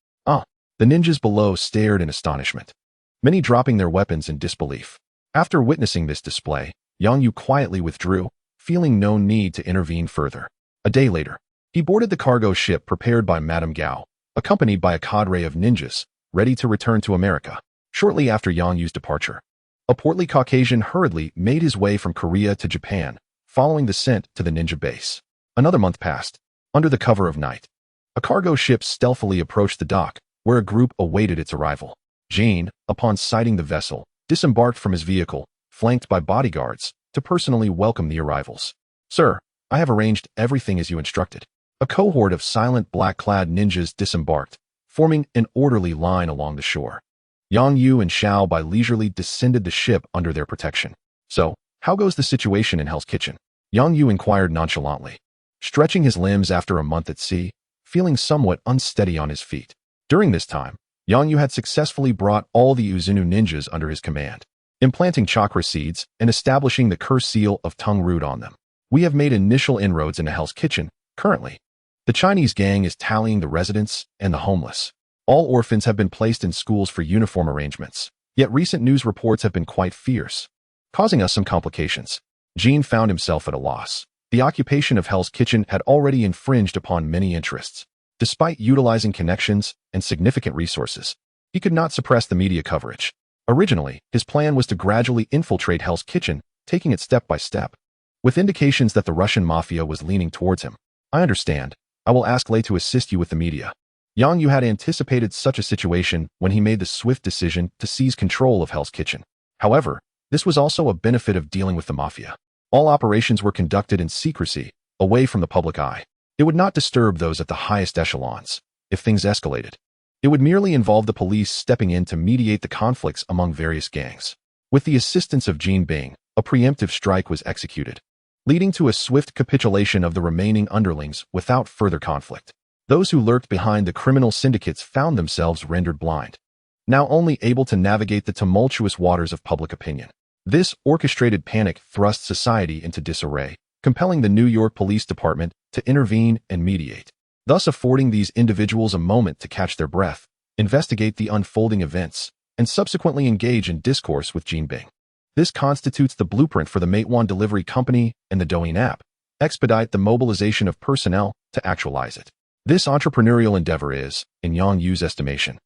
The ninjas below stared in astonishment, many dropping their weapons in disbelief. After witnessing this display, Yang Yu quietly withdrew, feeling no need to intervene further. A day later, he boarded the cargo ship prepared by Madame Gao, accompanied by a cadre of ninjas, ready to return to America. Shortly after Yang Yu's departure, a portly Caucasian hurriedly made his way from Korea to Japan, following the scent to the ninja base. Another month passed. Under the cover of night, a cargo ship stealthily approached the dock, where a group awaited its arrival. Jean, upon sighting the vessel, disembarked from his vehicle, flanked by bodyguards, to personally welcome the arrivals. "Sir, I have arranged everything as you instructed." A cohort of silent black-clad ninjas disembarked, forming an orderly line along the shore. Yang Yu and Xiao Bai leisurely descended the ship under their protection. "So, how goes the situation in Hell's Kitchen?" Yang Yu inquired nonchalantly, stretching his limbs after a month at sea, feeling somewhat unsteady on his feet. During this time, Yang Yu had successfully brought all the Uzunu ninjas under his command, implanting chakra seeds and establishing the curse seal of tongue root on them. "We have made initial inroads into Hell's Kitchen. Currently, the Chinese gang is tallying the residents and the homeless. All orphans have been placed in schools for uniform arrangements, yet recent news reports have been quite fierce, causing us some complications." Jean found himself at a loss. The occupation of Hell's Kitchen had already infringed upon many interests. Despite utilizing connections and significant resources, he could not suppress the media coverage. Originally, his plan was to gradually infiltrate Hell's Kitchen, taking it step by step, with indications that the Russian mafia was leaning towards him. "I understand. I will ask Lei to assist you with the media." Yang Yu had anticipated such a situation when he made the swift decision to seize control of Hell's Kitchen. However, this was also a benefit of dealing with the mafia. All operations were conducted in secrecy, away from the public eye. It would not disturb those at the highest echelons. If things escalated, it would merely involve the police stepping in to mediate the conflicts among various gangs. With the assistance of Jean Bing, a preemptive strike was executed, leading to a swift capitulation of the remaining underlings without further conflict. Those who lurked behind the criminal syndicates found themselves rendered blind, now only able to navigate the tumultuous waters of public opinion. This orchestrated panic thrust society into disarray, compelling the New York Police Department to intervene and mediate, thus affording these individuals a moment to catch their breath, investigate the unfolding events, and subsequently engage in discourse with Jean Bing. This constitutes the blueprint for the Meituan delivery company and the Douyin app. Expedite the mobilization of personnel to actualize it. This entrepreneurial endeavor is, in Yang Yu's estimation,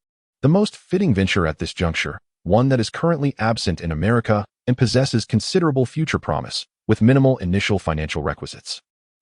the most fitting venture at this juncture, one that is currently absent in America and possesses considerable future promise, with minimal initial financial requisites.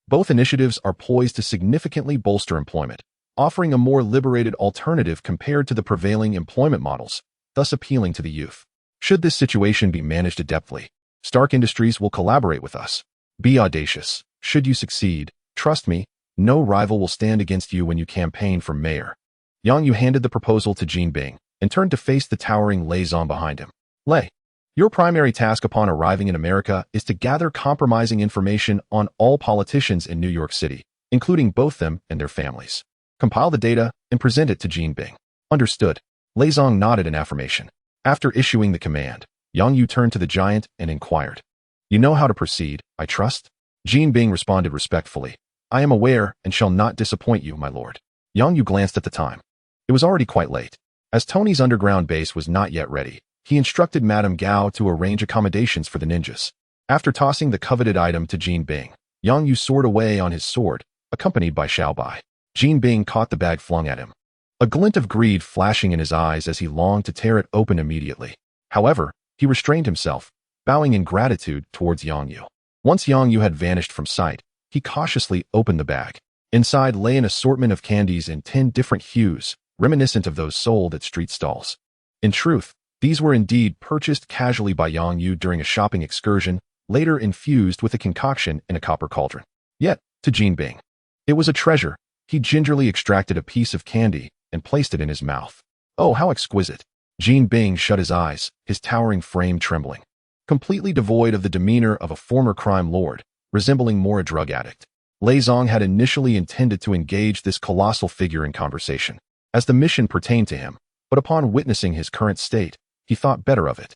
Both initiatives are poised to significantly bolster employment, offering a more liberated alternative compared to the prevailing employment models, thus appealing to the youth. Should this situation be managed adeptly, Stark Industries will collaborate with us. Be audacious. Should you succeed, trust me, no rival will stand against you when you campaign for mayor. Yang Yu handed the proposal to Jean Bing and turned to face the towering Lei Zong behind him. "Lei, your primary task upon arriving in America is to gather compromising information on all politicians in New York City, including both them and their families. Compile the data and present it to Jean Bing." "Understood." Lei Zong nodded in affirmation. After issuing the command, Yang Yu turned to the giant and inquired, "You know how to proceed, I trust?" Jean Bing responded respectfully, "I am aware and shall not disappoint you, my lord." Yang Yu glanced at the time. It was already quite late. As Tony's underground base was not yet ready, he instructed Madame Gao to arrange accommodations for the ninjas. After tossing the coveted item to Jean Bing, Yang Yu soared away on his sword, accompanied by Xiao Bai. Jean Bing caught the bag flung at him, a glint of greed flashing in his eyes as he longed to tear it open immediately. However, he restrained himself, bowing in gratitude towards Yang Yu. Once Yang Yu had vanished from sight, he cautiously opened the bag. Inside lay an assortment of candies in 10 different hues, reminiscent of those sold at street stalls. In truth, these were indeed purchased casually by Yang Yu during a shopping excursion, later infused with a concoction in a copper cauldron. Yet, to Jean Bing, it was a treasure. He gingerly extracted a piece of candy and placed it in his mouth. "Oh, how exquisite." Jean Bing shut his eyes, his towering frame trembling. Completely devoid of the demeanor of a former crime lord, resembling more a drug addict, Lei Zong had initially intended to engage this colossal figure in conversation, as the mission pertained to him, but upon witnessing his current state, he thought better of it.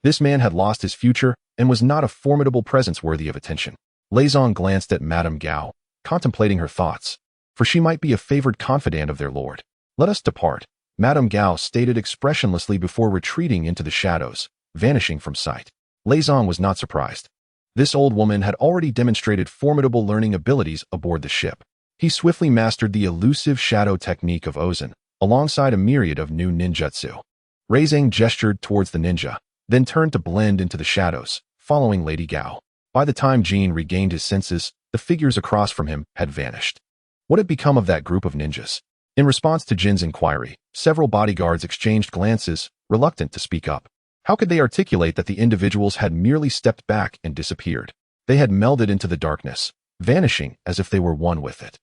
This man had lost his future and was not a formidable presence worthy of attention. Lei Zong glanced at Madame Gao, contemplating her thoughts, for she might be a favored confidant of their lord. "Let us depart," Madame Gao stated expressionlessly before retreating into the shadows, vanishing from sight. Lei Zong was not surprised. This old woman had already demonstrated formidable learning abilities aboard the ship. He swiftly mastered the elusive shadow technique of Ozen, alongside a myriad of new ninjutsu. Rei Zhang gestured towards the ninja, then turned to blend into the shadows, following Lady Gao. By the time Jean regained his senses, the figures across from him had vanished. What had become of that group of ninjas? In response to Jin's inquiry, several bodyguards exchanged glances, reluctant to speak up. How could they articulate that the individuals had merely stepped back and disappeared? They had melded into the darkness, vanishing as if they were one with it.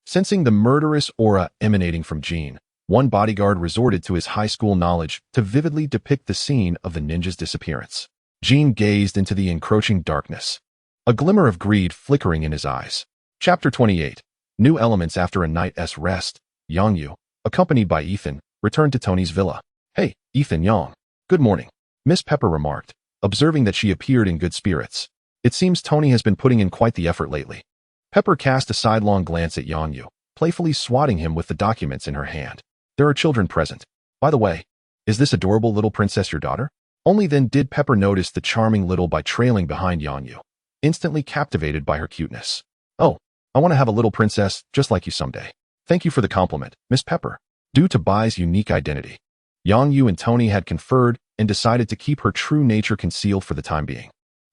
Sensing the murderous aura emanating from Jean, one bodyguard resorted to his high school knowledge to vividly depict the scene of the ninja's disappearance. Jean gazed into the encroaching darkness, a glimmer of greed flickering in his eyes. Chapter 28. New elements after a night's rest. Yang, accompanied by Ethan, returned to Tony's villa. "Hey, Ethan Yang. Good morning," Miss Pepper remarked, observing that she appeared in good spirits. "It seems Tony has been putting in quite the effort lately." Pepper cast a sidelong glance at Yang, playfully swatting him with the documents in her hand. "There are children present. By the way, is this adorable little princess your daughter?" Only then did Pepper notice the charming little by trailing behind Yang, instantly captivated by her cuteness. "Oh, I want to have a little princess just like you someday." "Thank you for the compliment, Miss Pepper." Due to Bai's unique identity, Yang and Tony had conferred and decided to keep her true nature concealed for the time being.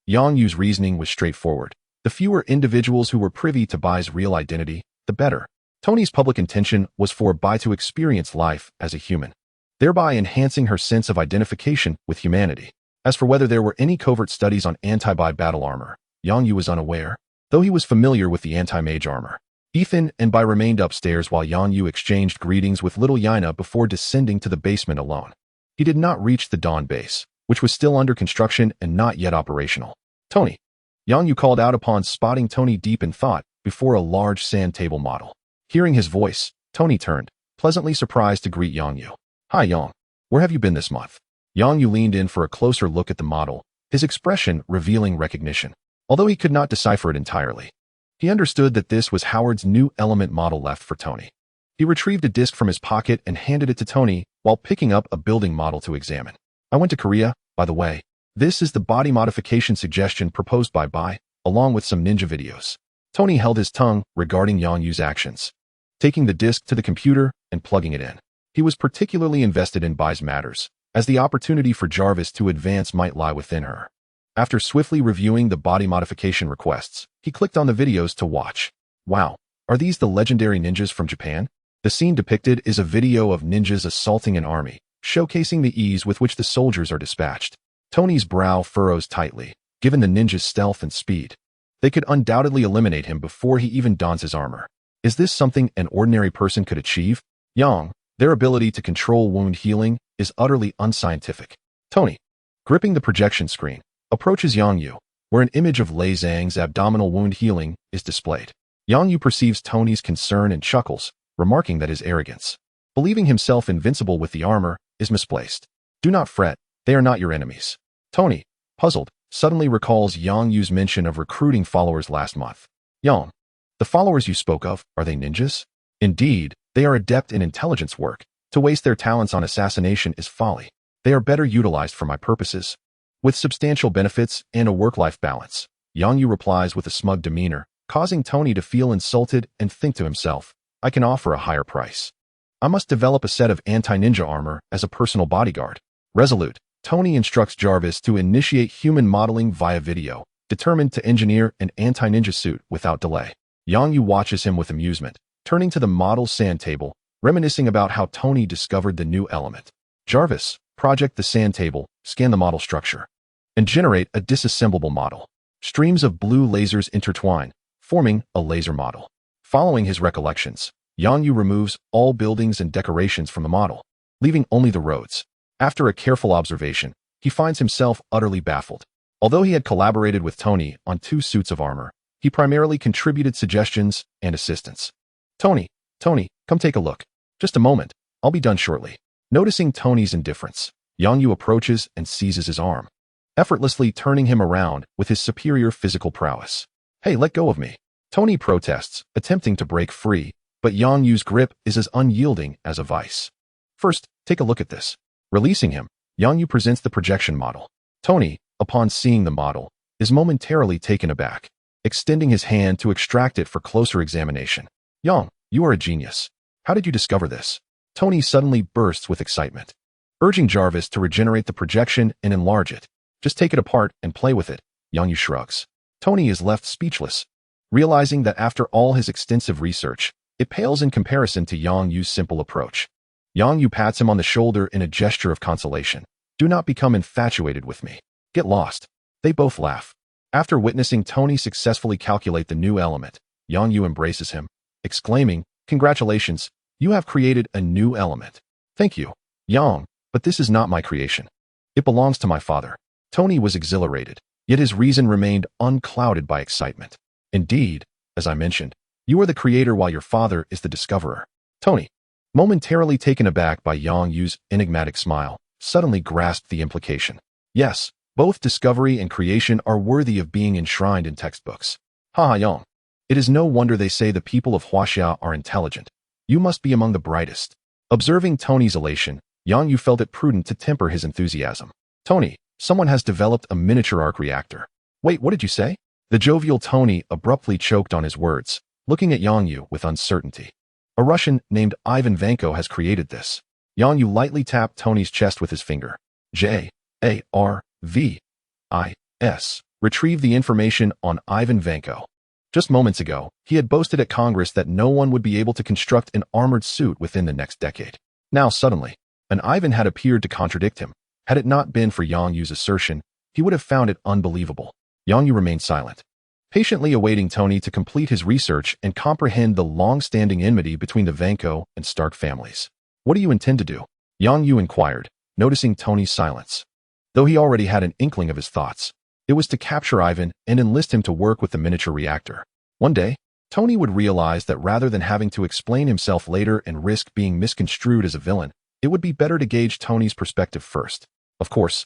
Yang's reasoning was straightforward. The fewer individuals who were privy to Bai's real identity, the better. Tony's public intention was for Bai to experience life as a human, thereby enhancing her sense of identification with humanity. As for whether there were any covert studies on anti-Bai battle armor, Yang was unaware, though he was familiar with the anti-mage armor. Ethan and Bai remained upstairs while Yang exchanged greetings with little Yaina before descending to the basement alone. He did not reach the Dawn base, which was still under construction and not yet operational. "Tony." Yang called out upon spotting Tony deep in thought before a large sand table model. Hearing his voice, Tony turned, pleasantly surprised to greet Yang. "Hi Yang, where have you been this month?" Yang leaned in for a closer look at the model, his expression revealing recognition. Although he could not decipher it entirely, he understood that this was Howard's new element model left for Tony. He retrieved a disc from his pocket and handed it to Tony while picking up a building model to examine. "I went to Korea, by the way. This is the body modification suggestion proposed by Bai, along with some ninja videos." Tony held his tongue regarding Yang's actions, taking the disc to the computer and plugging it in. He was particularly invested in Bai's matters, as the opportunity for Jarvis to advance might lie within her. After swiftly reviewing the body modification requests, he clicked on the videos to watch. Wow, are these the legendary ninjas from Japan? The scene depicted is a video of ninjas assaulting an army, showcasing the ease with which the soldiers are dispatched. Tony's brow furrows tightly, given the ninja's stealth and speed. They could undoubtedly eliminate him before he even dons his armor. Is this something an ordinary person could achieve? Yang, their ability to control wound healing is utterly unscientific. Tony, gripping the projection screen, approaches Yang, where an image of Lei Zhang's abdominal wound healing is displayed. Yang perceives Tony's concern and chuckles, remarking that his arrogance, believing himself invincible with the armor, is misplaced. "Do not fret, they are not your enemies." Tony, puzzled, suddenly recalls Yang's mention of recruiting followers last month. "Yang, the followers you spoke of, are they ninjas?" "Indeed, they are adept in intelligence work. To waste their talents on assassination is folly. They are better utilized for my purposes, with substantial benefits and a work-life balance." Yang replies with a smug demeanor, causing Tony to feel insulted and think to himself, "I can offer a higher price. I must develop a set of anti-ninja armor as a personal bodyguard." Resolute, Tony instructs Jarvis to initiate human modeling via video, determined to engineer an anti-ninja suit without delay. Yang watches him with amusement, turning to the model's sand table, reminiscing about how Tony discovered the new element. Jarvis, project the sand table, scan the model structure, and generate a disassemblable model. Streams of blue lasers intertwine, forming a laser model. Following his recollections, Yang removes all buildings and decorations from the model, leaving only the roads. After a careful observation, he finds himself utterly baffled. Although he had collaborated with Tony on 2 suits of armor, he primarily contributed suggestions and assistance. Tony, come take a look." "Just a moment, I'll be done shortly." Noticing Tony's indifference, Yang approaches and seizes his arm, effortlessly turning him around with his superior physical prowess. "Hey, let go of me." Tony protests, attempting to break free, but Yang's grip is as unyielding as a vice. "First, take a look at this." Releasing him, Yang presents the projection model. Tony, upon seeing the model, is momentarily taken aback, extending his hand to extract it for closer examination. "Yang, you are a genius. How did you discover this?" Tony suddenly bursts with excitement, urging Jarvis to regenerate the projection and enlarge it. "Just take it apart and play with it." Yang shrugs. Tony is left speechless, realizing that after all his extensive research, it pales in comparison to Yang's simple approach. Yang Yu pats him on the shoulder in a gesture of consolation. Do not become infatuated with me. Get lost. They both laugh. After witnessing Tony successfully calculate the new element, Yang Yu embraces him, exclaiming, "Congratulations, you have created a new element." "Thank you, Yang, but this is not my creation. It belongs to my father." Tony was exhilarated, yet his reason remained unclouded by excitement. "Indeed, as I mentioned, you are the creator while your father is the discoverer." Tony, momentarily taken aback by Yang Yu's enigmatic smile, suddenly grasped the implication. Yes, both discovery and creation are worthy of being enshrined in textbooks. Haha, Yang. It is no wonder they say the people of Huaxia are intelligent. You must be among the brightest. Observing Tony's elation, Yang Yu felt it prudent to temper his enthusiasm. Tony, someone has developed a miniature arc reactor. Wait, what did you say? The jovial Tony abruptly choked on his words, looking at Yang Yu with uncertainty. A Russian named Ivan Vanko has created this. Yang Yu lightly tapped Tony's chest with his finger. J-A-R-V-I-S. Retrieve the information on Ivan Vanko. Just moments ago, he had boasted at Congress that no one would be able to construct an armored suit within the next decade. Now suddenly, an Ivan had appeared to contradict him. Had it not been for Yang Yu's assertion, he would have found it unbelievable. Yang Yu remained silent, patiently awaiting Tony to complete his research and comprehend the long-standing enmity between the Vanko and Stark families. What do you intend to do? Yang Yu inquired, noticing Tony's silence. Though he already had an inkling of his thoughts, it was to capture Ivan and enlist him to work with the miniature reactor. One day, Tony would realize that rather than having to explain himself later and risk being misconstrued as a villain, it would be better to gauge Tony's perspective first. Of course,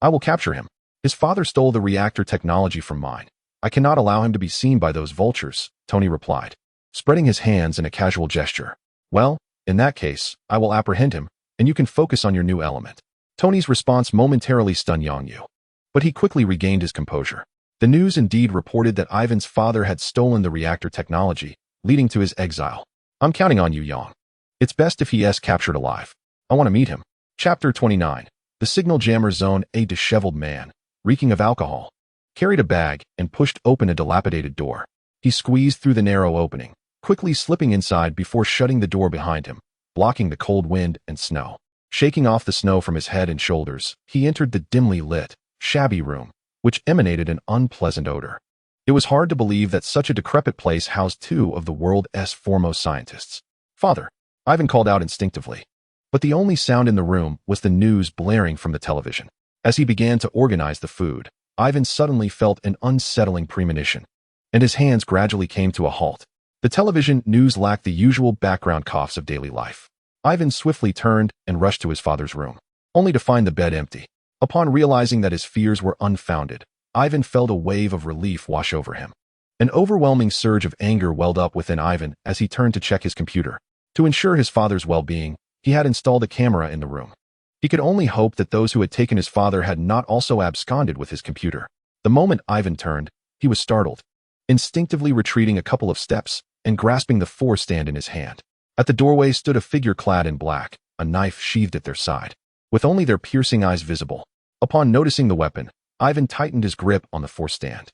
I will capture him. His father stole the reactor technology from mine. I cannot allow him to be seen by those vultures, Tony replied, spreading his hands in a casual gesture. Well, in that case, I will apprehend him, and you can focus on your new element. Tony's response momentarily stunned Yang Yu, but he quickly regained his composure. The news indeed reported that Ivan's father had stolen the reactor technology, leading to his exile. I'm counting on you, Yang. It's best if he is captured alive. I want to meet him. Chapter 29. The signal jammer zone. A disheveled man, reeking of alcohol, carried a bag and pushed open a dilapidated door. He squeezed through the narrow opening, quickly slipping inside before shutting the door behind him, blocking the cold wind and snow. Shaking off the snow from his head and shoulders, he entered the dimly lit, shabby room, which emanated an unpleasant odor. It was hard to believe that such a decrepit place housed two of the world's foremost scientists. "Father," Ivan called out instinctively. But the only sound in the room was the news blaring from the television. As he began to organize the food, Ivan suddenly felt an unsettling premonition, and his hands gradually came to a halt. The television news lacked the usual background coughs of daily life. Ivan swiftly turned and rushed to his father's room, only to find the bed empty. Upon realizing that his fears were unfounded, Ivan felt a wave of relief wash over him. An overwhelming surge of anger welled up within Ivan as he turned to check his computer. To ensure his father's well-being, he had installed a camera in the room. He could only hope that those who had taken his father had not also absconded with his computer. The moment Ivan turned, he was startled, instinctively retreating a couple of steps and grasping the forestand in his hand. At the doorway stood a figure clad in black, a knife sheathed at their side, with only their piercing eyes visible. Upon noticing the weapon, Ivan tightened his grip on the forestand.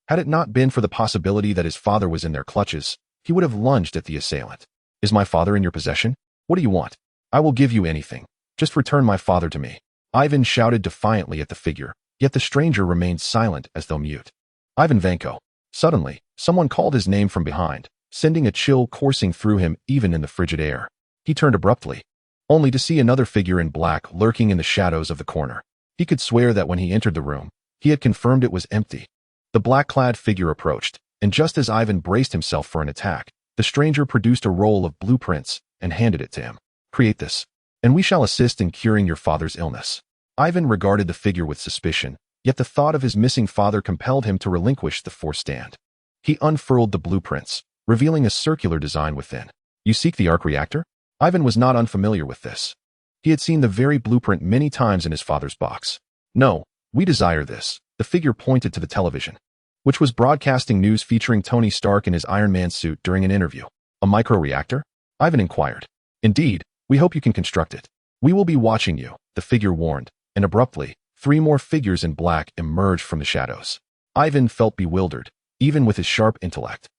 Had it not been for the possibility that his father was in their clutches, he would have lunged at the assailant. "Is my father in your possession? What do you want? I will give you anything. Just return my father to me," Ivan shouted defiantly at the figure, yet the stranger remained silent as though mute. Ivan Vanko. Suddenly, someone called his name from behind, sending a chill coursing through him even in the frigid air. He turned abruptly, only to see another figure in black lurking in the shadows of the corner. He could swear that when he entered the room, he had confirmed it was empty. The black-clad figure approached, and just as Ivan braced himself for an attack, the stranger produced a roll of blueprints and handed it to him. "Create this, and we shall assist in curing your father's illness." Ivan regarded the figure with suspicion, yet the thought of his missing father compelled him to relinquish the forestand. He unfurled the blueprints, revealing a circular design within. "You seek the arc reactor?" Ivan was not unfamiliar with this. He had seen the very blueprint many times in his father's box. "No, we desire this." The figure pointed to the television, which was broadcasting news featuring Tony Stark in his Iron Man suit during an interview. "A micro-reactor?" Ivan inquired. "Indeed, we hope you can construct it. We will be watching you," the figure warned, and abruptly, three more figures in black emerged from the shadows. Ivan felt bewildered, even with his sharp intellect.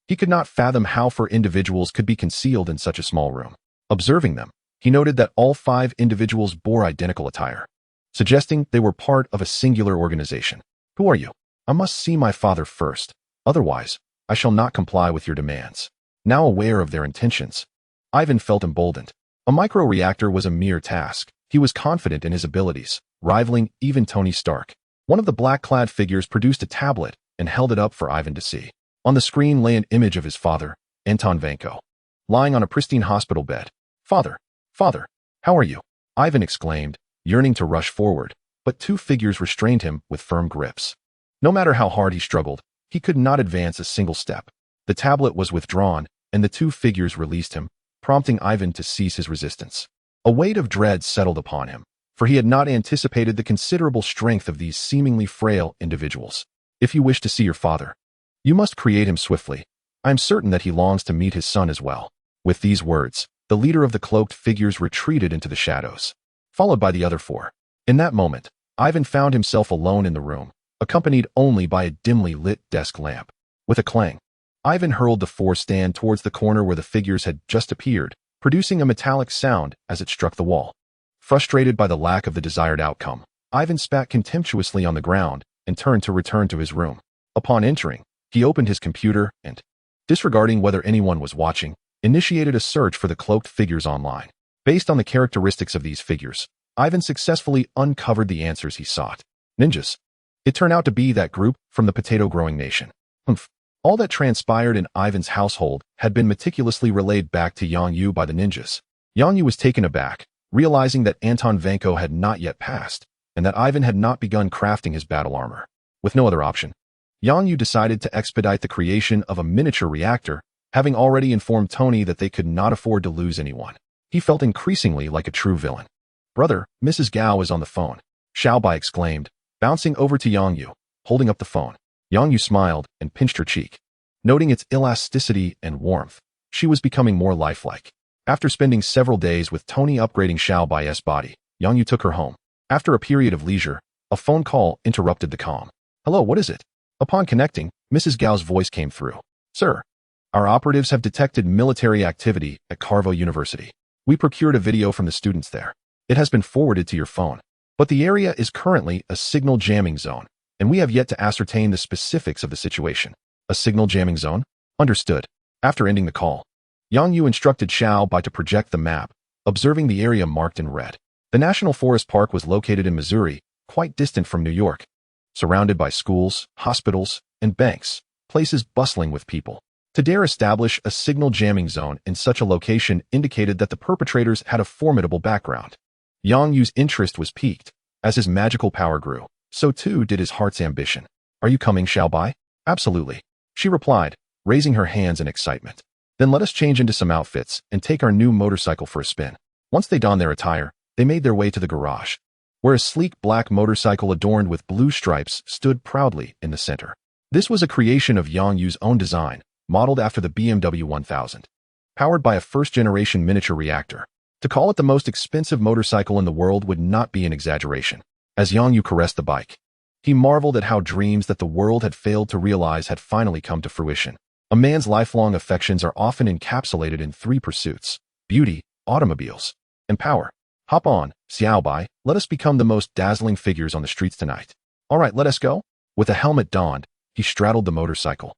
He could not fathom how four individuals could be concealed in such a small room. Observing them, He noted that all 5 individuals bore identical attire, suggesting they were part of a singular organization. Who are you? I must see my father first. Otherwise, I shall not comply with your demands. Now aware of their intentions, Ivan felt emboldened. A micro-reactor was a mere task. He was confident in his abilities, rivaling even Tony Stark. One of the black-clad figures produced a tablet and held it up for Ivan to see. On the screen lay an image of his father, Anton Vanko, lying on a pristine hospital bed. Father, Father, how are you? Ivan exclaimed, yearning to rush forward, but 2 figures restrained him with firm grips. No matter how hard he struggled, he could not advance a single step. The tablet was withdrawn, and the 2 figures released him, prompting Ivan to cease his resistance. A weight of dread settled upon him, for he had not anticipated the considerable strength of these seemingly frail individuals. If you wish to see your father, you must create him swiftly. I am certain that he longs to meet his son as well. With these words, the leader of the cloaked figures retreated into the shadows, followed by the other 4. In that moment, Ivan found himself alone in the room, accompanied only by a dimly lit desk lamp. With a clang, Ivan hurled the 4 stand towards the corner where the figures had just appeared, producing a metallic sound as it struck the wall. Frustrated by the lack of the desired outcome, Ivan spat contemptuously on the ground and turned to return to his room. Upon entering, he opened his computer and, disregarding whether anyone was watching, initiated a search for the cloaked figures online. Based on the characteristics of these figures, Ivan successfully uncovered the answers he sought. Ninjas. It turned out to be that group from the potato-growing nation. All that transpired in Ivan's household had been meticulously relayed back to Yang Yu by the ninjas. Yang Yu was taken aback, realizing that Anton Vanko had not yet passed, and that Ivan had not begun crafting his battle armor. With no other option, Yang Yu decided to expedite the creation of a miniature reactor, having already informed Tony that they could not afford to lose anyone. He felt increasingly like a true villain. Brother, Mrs. Gao is on the phone, Xiaobai exclaimed, bouncing over to Yang Yu, holding up the phone. Yang Yu smiled and pinched her cheek. Noting its elasticity and warmth, she was becoming more lifelike. After spending several days with Tony upgrading Xiaobai's body, Yang Yu took her home. After a period of leisure, a phone call interrupted the calm. Hello, what is it? Upon connecting, Mrs. Gao's voice came through. Sir, our operatives have detected military activity at Carvo University. We procured a video from the students there. It has been forwarded to your phone. But the area is currently a signal jamming zone, and we have yet to ascertain the specifics of the situation. A signal jamming zone? Understood. After ending the call, Yang Yu instructed Xiaobai to project the map, observing the area marked in red. The National Forest Park was located in Missouri, quite distant from New York, surrounded by schools, hospitals, and banks, places bustling with people. To dare establish a signal jamming zone in such a location indicated that the perpetrators had a formidable background. Yang Yu's interest was piqued. As his magical power grew, so too did his heart's ambition. Are you coming, Xiaobai? Absolutely, she replied, raising her hands in excitement. Then let us change into some outfits and take our new motorcycle for a spin. Once they donned their attire, they made their way to the garage, where a sleek black motorcycle adorned with blue stripes stood proudly in the center. This was a creation of Yang Yu's own design, modeled after the BMW 1000. Powered by a first-generation miniature reactor. To call it the most expensive motorcycle in the world would not be an exaggeration. As Yang Yu caressed the bike, he marveled at how dreams that the world had failed to realize had finally come to fruition. A man's lifelong affections are often encapsulated in 3 pursuits: beauty, automobiles, and power. Hop on, Xiaobai, let us become the most dazzling figures on the streets tonight. All right, let us go. With a helmet donned, he straddled the motorcycle,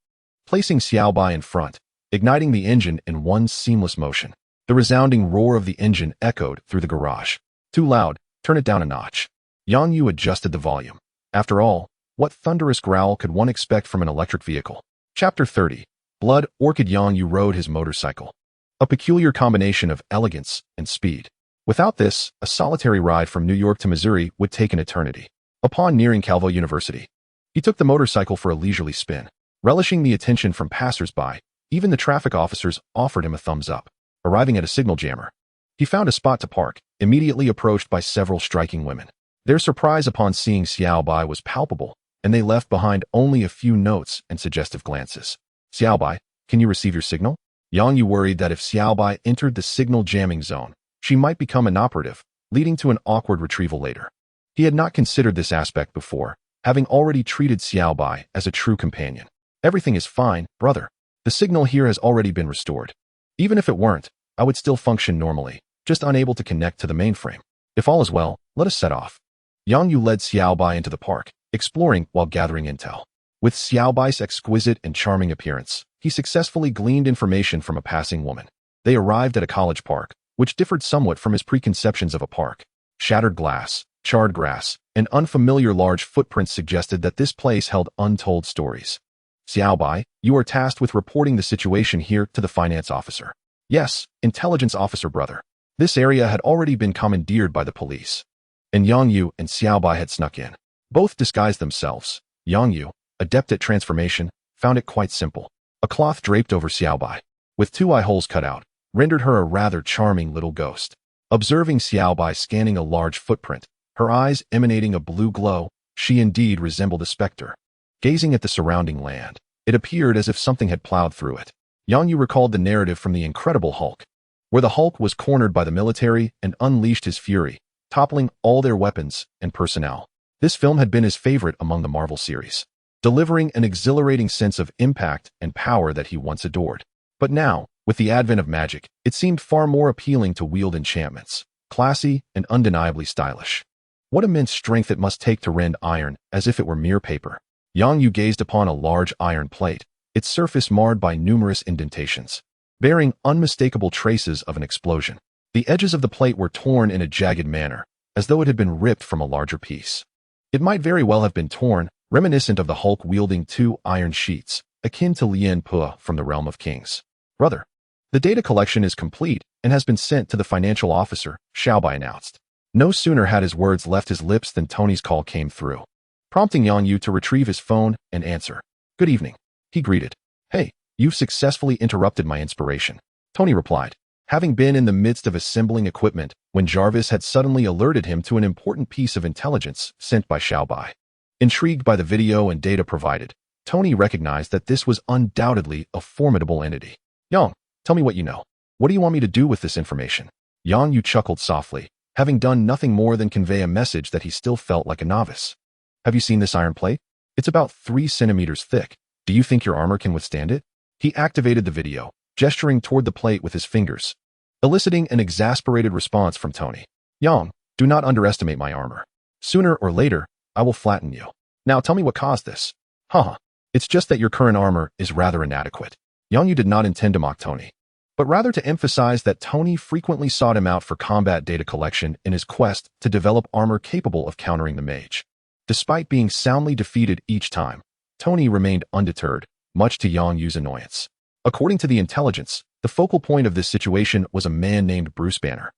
placing Xiaobai in front, igniting the engine in one seamless motion. The resounding roar of the engine echoed through the garage. Too loud, turn it down a notch. Yang Yu adjusted the volume. After all, what thunderous growl could one expect from an electric vehicle? Chapter 30. Blood Orchid. Yang Yu rode his motorcycle, a peculiar combination of elegance and speed. Without this, a solitary ride from New York to Missouri would take an eternity. Upon nearing Carvo University, he took the motorcycle for a leisurely spin. Relishing the attention from passers-by, even the traffic officers offered him a thumbs up. Arriving at a signal jammer, he found a spot to park, immediately approached by several striking women. Their surprise upon seeing Xiaobai was palpable, and they left behind only a few notes and suggestive glances. Xiaobai, can you receive your signal? Yang Yu worried that if Xiaobai entered the signal jamming zone, she might become an operative, leading to an awkward retrieval later. He had not considered this aspect before, having already treated Xiaobai as a true companion. Everything is fine, brother. The signal here has already been restored. Even if it weren't, I would still function normally. just unable to connect to the mainframe. If all is well, let us set off. Yang Yu led Xiaobai into the park, exploring while gathering intel. With Xiaobai's exquisite and charming appearance, he successfully gleaned information from a passing woman. They arrived at a college park, which differed somewhat from his preconceptions of a park. Shattered glass, charred grass, and unfamiliar large footprints suggested that this place held untold stories. Xiaobai, you are tasked with reporting the situation here to the finance officer. Yes, intelligence officer brother. This area had already been commandeered by the police. And Yang Yu and Xiaobai had snuck in. Both disguised themselves. Yang Yu, adept at transformation, found it quite simple. A cloth draped over Xiaobai, with 2 eye holes cut out, rendered her a rather charming little ghost. Observing Xiaobai scanning a large footprint, her eyes emanating a blue glow, she indeed resembled a specter. Gazing at the surrounding land, it appeared as if something had plowed through it. Yang Yu recalled the narrative from The Incredible Hulk, where the Hulk was cornered by the military and unleashed his fury, toppling all their weapons and personnel. This film had been his favorite among the Marvel series, delivering an exhilarating sense of impact and power that he once adored. But now, with the advent of magic, it seemed far more appealing to wield enchantments, classy and undeniably stylish. What immense strength it must take to rend iron as if it were mere paper. Yang Yu gazed upon a large iron plate, its surface marred by numerous indentations, bearing unmistakable traces of an explosion. The edges of the plate were torn in a jagged manner, as though it had been ripped from a larger piece. It might very well have been torn, reminiscent of the Hulk wielding 2 iron sheets, akin to Lien Pua from the Realm of Kings. Brother, the data collection is complete and has been sent to the financial officer, Xiaobai announced. No sooner had his words left his lips than Tony's call came through, prompting Yang Yu to retrieve his phone and answer. Good evening, he greeted. Hey, you've successfully interrupted my inspiration, Tony replied, having been in the midst of assembling equipment when Jarvis had suddenly alerted him to an important piece of intelligence sent by Xiaobai. Intrigued by the video and data provided, Tony recognized that this was undoubtedly a formidable entity. Yang, tell me what you know. What do you want me to do with this information? Yang Yu chuckled softly, having done nothing more than convey a message that he still felt like a novice. Have you seen this iron plate? It's about 3 centimeters thick. Do you think your armor can withstand it? He activated the video, gesturing toward the plate with his fingers, eliciting an exasperated response from Tony. Yang, do not underestimate my armor. Sooner or later, I will flatten you. Now tell me what caused this. Haha, it's just that your current armor is rather inadequate. Yang Yu did not intend to mock Tony, but rather to emphasize that Tony frequently sought him out for combat data collection in his quest to develop armor capable of countering the mage. Despite being soundly defeated each time, Tony remained undeterred, much to Yang Yu's annoyance. According to the intelligence, the focal point of this situation was a man named Bruce Banner,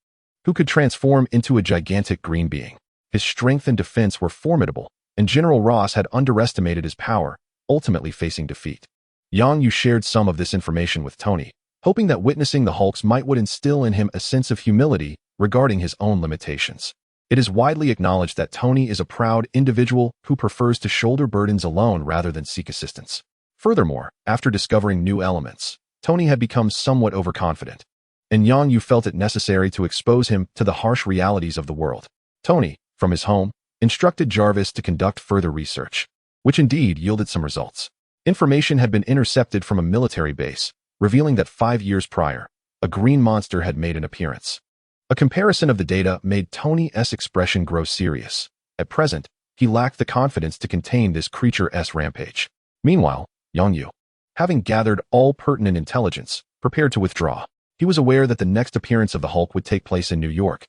who could transform into a gigantic green being. His strength and defense were formidable, and General Ross had underestimated his power, ultimately facing defeat. Yang Yu shared some of this information with Tony, hoping that witnessing the Hulks would instill in him a sense of humility regarding his own limitations. It is widely acknowledged that Tony is a proud individual who prefers to shoulder burdens alone rather than seek assistance. Furthermore, after discovering new elements, Tony had become somewhat overconfident, and Yang Yu felt it necessary to expose him to the harsh realities of the world. Tony, from his home, instructed Jarvis to conduct further research, which indeed yielded some results. Information had been intercepted from a military base, revealing that 5 years prior, a green monster had made an appearance. A comparison of the data made Tony's expression grow serious. At present, he lacked the confidence to contain this creature's rampage. Meanwhile, Yang Yu, having gathered all pertinent intelligence, prepared to withdraw. He was aware that the next appearance of the Hulk would take place in New York,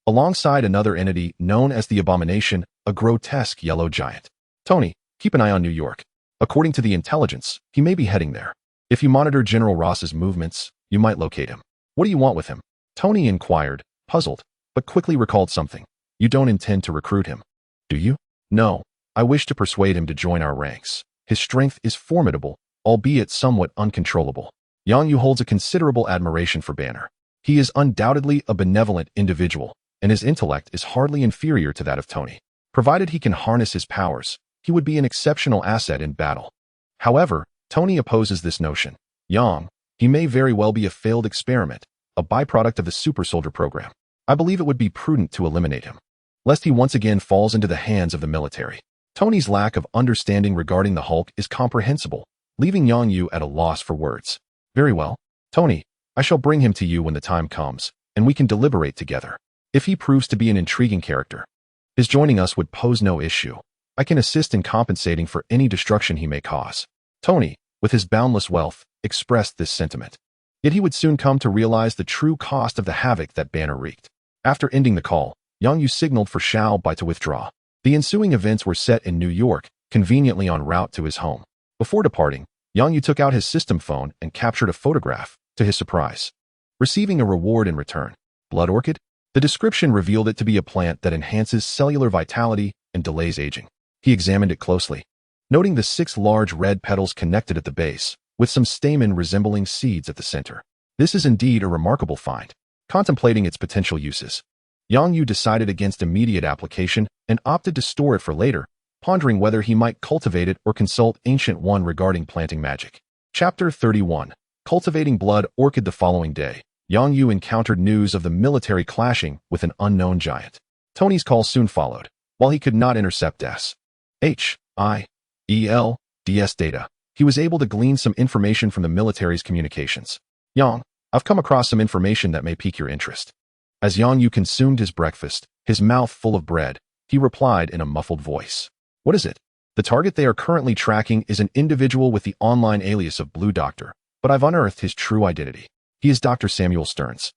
alongside another entity known as the Abomination, a grotesque yellow giant. Tony, keep an eye on New York. According to the intelligence, he may be heading there. If you monitor General Ross's movements, you might locate him. What do you want with him? Tony inquired, puzzled, but quickly recalled something. You don't intend to recruit him, do you? No, I wish to persuade him to join our ranks. His strength is formidable, albeit somewhat uncontrollable. Yang Yu holds a considerable admiration for Banner. He is undoubtedly a benevolent individual, and his intellect is hardly inferior to that of Tony. Provided he can harness his powers, he would be an exceptional asset in battle. However, Tony opposes this notion. Yang, he may very well be a failed experiment, a byproduct of the super soldier program. I believe it would be prudent to eliminate him, lest he once again falls into the hands of the military. Tony's lack of understanding regarding the Hulk is comprehensible, leaving Yang Yu at a loss for words. Very well, Tony, I shall bring him to you when the time comes, and we can deliberate together. If he proves to be an intriguing character, his joining us would pose no issue. I can assist in compensating for any destruction he may cause. Tony, with his boundless wealth, expressed this sentiment. Yet he would soon come to realize the true cost of the havoc that Banner wreaked. After ending the call, Yang Yu signaled for Xiao Bai to withdraw. The ensuing events were set in New York, conveniently en route to his home. Before departing, Yang Yu took out his system phone and captured a photograph, to his surprise, receiving a reward in return. Blood orchid? The description revealed it to be a plant that enhances cellular vitality and delays aging. He examined it closely, noting the 6 large red petals connected at the base, with some stamen resembling seeds at the center. This is indeed a remarkable find. Contemplating its potential uses, Yang Yu decided against immediate application and opted to store it for later, pondering whether he might cultivate it or consult Ancient One regarding planting magic. Chapter 31. Cultivating Blood Orchid. The following day, Yang Yu encountered news of the military clashing with an unknown giant. Tony's call soon followed. While he could not intercept SHIELDS data, he was able to glean some information from the military's communications. Yang, I've come across some information that may pique your interest. As Yang Yu consumed his breakfast, his mouth full of bread, he replied in a muffled voice. What is it? The target they are currently tracking is an individual with the online alias of Blue Doctor, but I've unearthed his true identity. He is Dr. Samuel Stearns,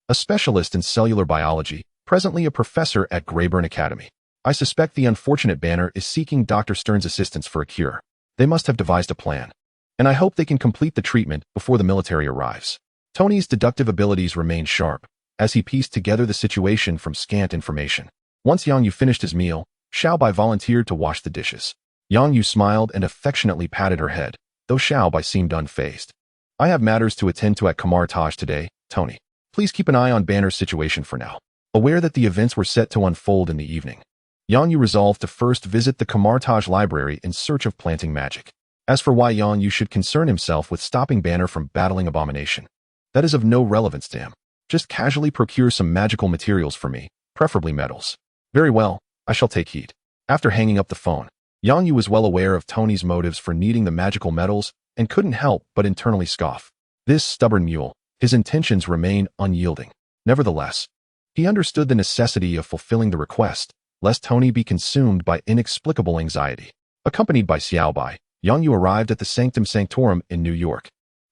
a specialist in cellular biology, presently a professor at Greyburn Academy. I suspect the unfortunate Banner is seeking Dr. Stearns' assistance for a cure. They must have devised a plan, and I hope they can complete the treatment before the military arrives. Tony's deductive abilities remained sharp, as he pieced together the situation from scant information. Once Yang Yu finished his meal, Xiao Bai volunteered to wash the dishes. Yang Yu smiled and affectionately patted her head, though Xiao Bai seemed unfazed. I have matters to attend to at Kamar-Taj today, Tony. Please keep an eye on Banner's situation for now. Aware that the events were set to unfold in the evening, Yang Yu resolved to first visit the Kamar-Taj library in search of planting magic. As for why Yang Yu should concern himself with stopping Banner from battling Abomination, that is of no relevance to him. Just casually procure some magical materials for me, preferably metals. Very well, I shall take heed. After hanging up the phone, Yang Yu was well aware of Tony's motives for needing the magical metals and couldn't help but internally scoff. This stubborn mule, his intentions remain unyielding. Nevertheless, he understood the necessity of fulfilling the request, lest Tony be consumed by inexplicable anxiety. Accompanied by Xiao Bai, Yang Yu arrived at the Sanctum Sanctorum in New York.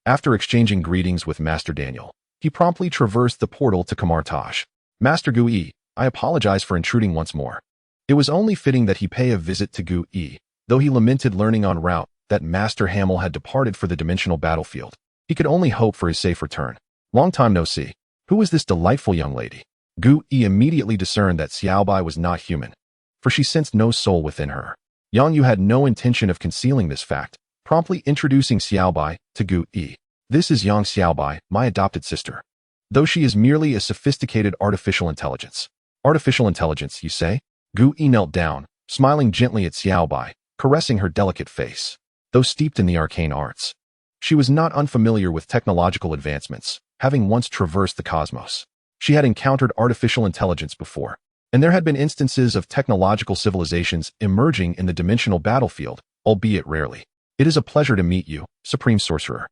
After exchanging greetings with Master Daniel, he promptly traversed the portal to Kamar-Taj. Master Gu Yi, I apologize for intruding once more. It was only fitting that he pay a visit to Gu Yi, though he lamented learning en route that Master Hamel had departed for the dimensional battlefield. He could only hope for his safe return. Long time no see. Who is this delightful young lady? Gu Yi immediately discerned that Xiao Bai was not human, for she sensed no soul within her. Yang Yu had no intention of concealing this fact, promptly introducing Xiao Bai to Gu Yi. This is young Xiao Bai, my adopted sister. Though she is merely a sophisticated artificial intelligence. Artificial intelligence, you say? Gu Yi knelt down, smiling gently at Xiao Bai, caressing her delicate face. Though steeped in the arcane arts, she was not unfamiliar with technological advancements, having once traversed the cosmos. She had encountered artificial intelligence before, and there had been instances of technological civilizations emerging in the dimensional battlefield, albeit rarely. It is a pleasure to meet you, Supreme Sorcerer.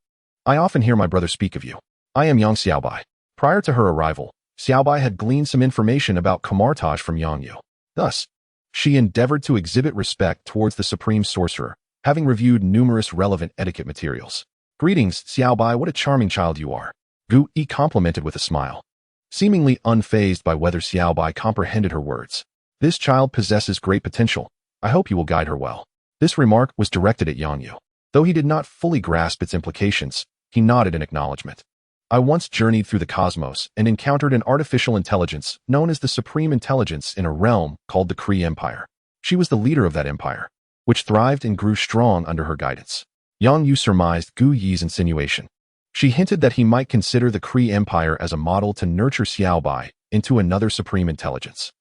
I often hear my brother speak of you. I am young Xiao Bai. Prior to her arrival, Xiao Bai had gleaned some information about Kamar-Taj from Yang Yu. Thus, she endeavored to exhibit respect towards the Supreme Sorcerer, having reviewed numerous relevant etiquette materials. Greetings, Xiao Bai, what a charming child you are. Gu Yi complimented with a smile, seemingly unfazed by whether Xiao Bai comprehended her words. This child possesses great potential. I hope you will guide her well. This remark was directed at Yang Yu. Though he did not fully grasp its implications, he nodded in acknowledgement. I once journeyed through the cosmos and encountered an artificial intelligence known as the Supreme Intelligence in a realm called the Kree Empire. She was the leader of that empire, which thrived and grew strong under her guidance. Yang Yu surmised Gu Yi's insinuation. She hinted that he might consider the Kree Empire as a model to nurture Xiao Bai into another supreme intelligence.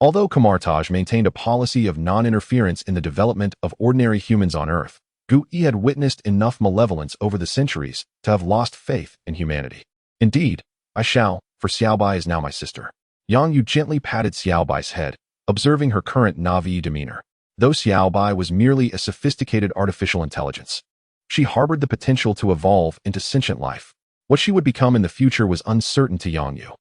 Although Kamar-Taj maintained a policy of non-interference in the development of ordinary humans on Earth, Gu Yi had witnessed enough malevolence over the centuries to have lost faith in humanity. Indeed, I shall, for Xiao Bai is now my sister. Yang Yu gently patted Xiao Bai's head, observing her current Navi demeanor. Though Xiao Bai was merely a sophisticated artificial intelligence, she harbored the potential to evolve into sentient life. What she would become in the future was uncertain to Yang Yu.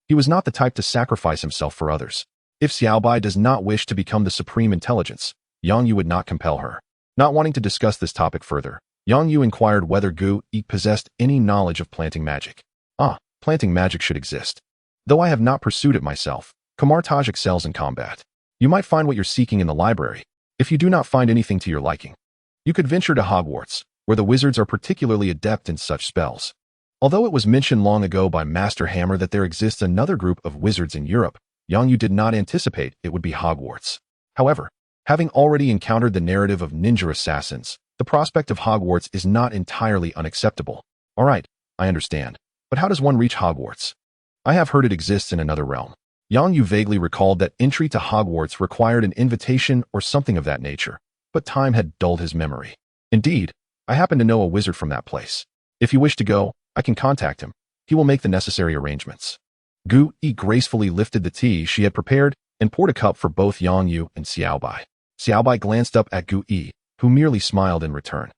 He was not the type to sacrifice himself for others. If Xiaobai does not wish to become the supreme intelligence, Yang Yu would not compel her. Not wanting to discuss this topic further, Yang Yu inquired whether Gu Yi possessed any knowledge of planting magic. Planting magic should exist. Though I have not pursued it myself, Kamar-Taj excels in combat. You might find what you're seeking in the library. If you do not find anything to your liking, you could venture to Hogwarts, where the wizards are particularly adept in such spells. Although it was mentioned long ago by Master Hammer that there exists another group of wizards in Europe, Yang Yu did not anticipate it would be Hogwarts. However, having already encountered the narrative of ninja assassins, the prospect of Hogwarts is not entirely unacceptable. Alright, I understand. But how does one reach Hogwarts? I have heard it exists in another realm. Yang Yu vaguely recalled that entry to Hogwarts required an invitation or something of that nature, but time had dulled his memory. Indeed, I happen to know a wizard from that place. If you wish to go, I can contact him. He will make the necessary arrangements. Gu Yi gracefully lifted the tea she had prepared and poured a cup for both Yang Yu and Xiaobai. Xiaobai glanced up at Gu Yi, who merely smiled in return.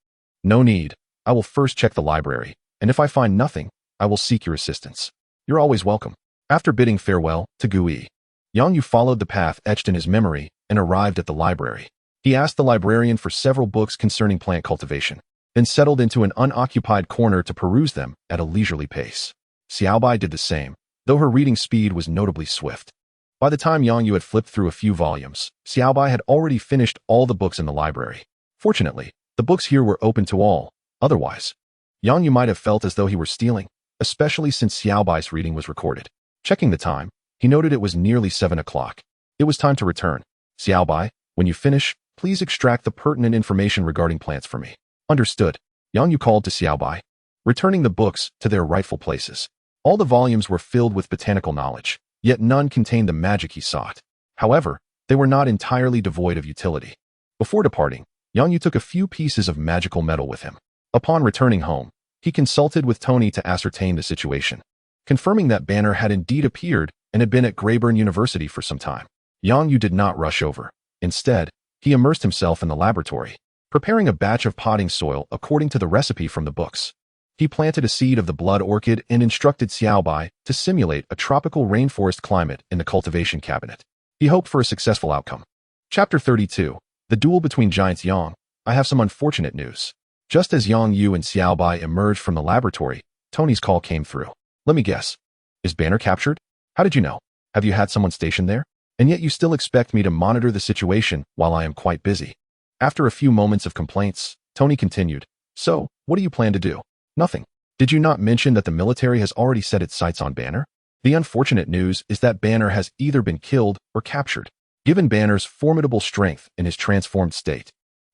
No need. I will first check the library, and if I find nothing, I will seek your assistance. You're always welcome. After bidding farewell to Gu Yi, Yang Yu followed the path etched in his memory and arrived at the library. He asked the librarian for several books concerning plant cultivation, then settled into an unoccupied corner to peruse them at a leisurely pace. Xiaobai did the same, though her reading speed was notably swift. By the time Yang Yu had flipped through a few volumes, Xiaobai had already finished all the books in the library. Fortunately, the books here were open to all. Otherwise, Yang Yu might have felt as though he were stealing, especially since Xiaobai's reading was recorded. Checking the time, he noted it was nearly 7 o'clock. It was time to return. Xiaobai, when you finish, please extract the pertinent information regarding plants for me. Understood. Yang Yu called to Xiaobai, returning the books to their rightful places. All the volumes were filled with botanical knowledge, yet none contained the magic he sought. However, they were not entirely devoid of utility. Before departing, Yang Yu took a few pieces of magical metal with him. Upon returning home, he consulted with Tony to ascertain the situation, confirming that Banner had indeed appeared and had been at Greyburn University for some time. Yang Yu did not rush over. Instead, he immersed himself in the laboratory, preparing a batch of potting soil according to the recipe from the books. He planted a seed of the blood orchid and instructed Xiaobai to simulate a tropical rainforest climate in the cultivation cabinet. He hoped for a successful outcome. Chapter 32. The Duel Between Giants. Yang, I have some unfortunate news. Just as Yang Yu and Xiaobai emerged from the laboratory, Tony's call came through. Let me guess. Is Banner captured? How did you know? Have you had someone stationed there? And yet you still expect me to monitor the situation while I am quite busy. After a few moments of complaints, Tony continued. So, what do you plan to do? Nothing. Did you not mention that the military has already set its sights on Banner? The unfortunate news is that Banner has either been killed or captured. Given Banner's formidable strength in his transformed state,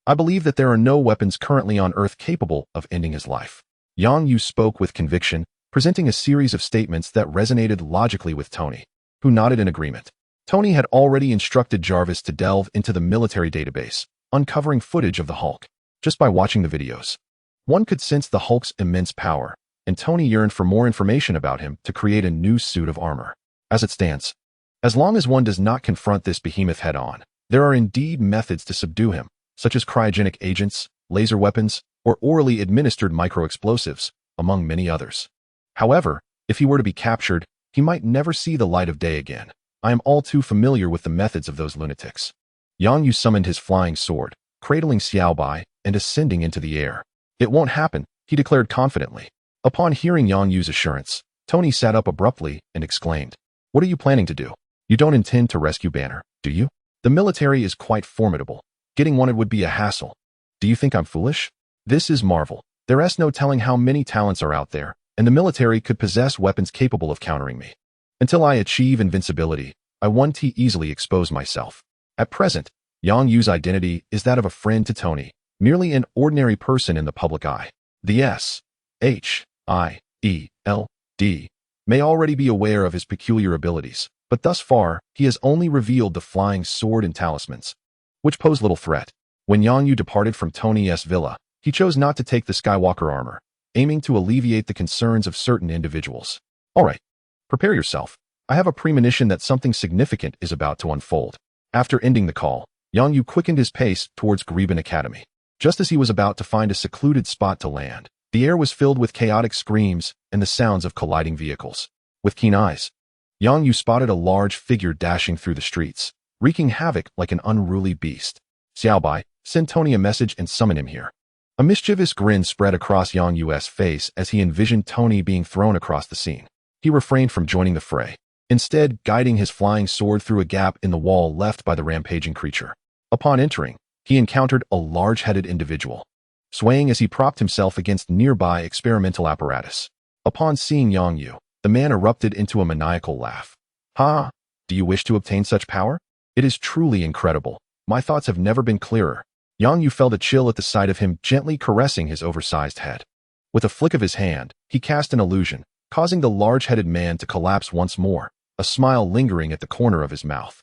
I believe that there are no weapons currently on Earth capable of ending his life. Yang Yu spoke with conviction, presenting a series of statements that resonated logically with Tony, who nodded in agreement. Tony had already instructed Jarvis to delve into the military database, uncovering footage of the Hulk. Just by watching the videos, one could sense the Hulk's immense power, and Tony yearned for more information about him to create a new suit of armor. As it stands, as long as one does not confront this behemoth head-on, there are indeed methods to subdue him, such as cryogenic agents, laser weapons, or orally administered microexplosives, among many others. However, if he were to be captured, he might never see the light of day again. I am all too familiar with the methods of those lunatics. Yang Yu summoned his flying sword, cradling Xiaobai and ascending into the air. It won't happen, he declared confidently. Upon hearing Yang Yu's assurance, Tony sat up abruptly and exclaimed, "What are you planning to do? You don't intend to rescue Banner, do you? The military is quite formidable. Getting one would be a hassle. Do you think I'm foolish? This is Marvel. There's no telling how many talents are out there, and the military could possess weapons capable of countering me. Until I achieve invincibility, I won't easily expose myself. At present, Yang Yu's identity is that of a friend to Tony, merely an ordinary person in the public eye. The S.H.I.E.L.D. may already be aware of his peculiar abilities, but thus far, he has only revealed the flying sword and talismans, which pose little threat. When Yang Yu departed from Tony's villa, he chose not to take the Skywalker armor, aiming to alleviate the concerns of certain individuals. All right, prepare yourself. I have a premonition that something significant is about to unfold. After ending the call, Yang Yu quickened his pace towards Greyburn Academy. Just as he was about to find a secluded spot to land, the air was filled with chaotic screams and the sounds of colliding vehicles. With keen eyes, Yang Yu spotted a large figure dashing through the streets, wreaking havoc like an unruly beast. Xiaobai, send Tony a message and summon him here. A mischievous grin spread across Yang Yu's face as he envisioned Tony being thrown across the scene. He refrained from joining the fray, instead guiding his flying sword through a gap in the wall left by the rampaging creature. Upon entering, he encountered a large-headed individual, swaying as he propped himself against nearby experimental apparatus. Upon seeing Yang Yu, the man erupted into a maniacal laugh. Ha! Do you wish to obtain such power? It is truly incredible. My thoughts have never been clearer. Yang Yu felt a chill at the sight of him gently caressing his oversized head. With a flick of his hand, he cast an illusion, causing the large-headed man to collapse once more, a smile lingering at the corner of his mouth.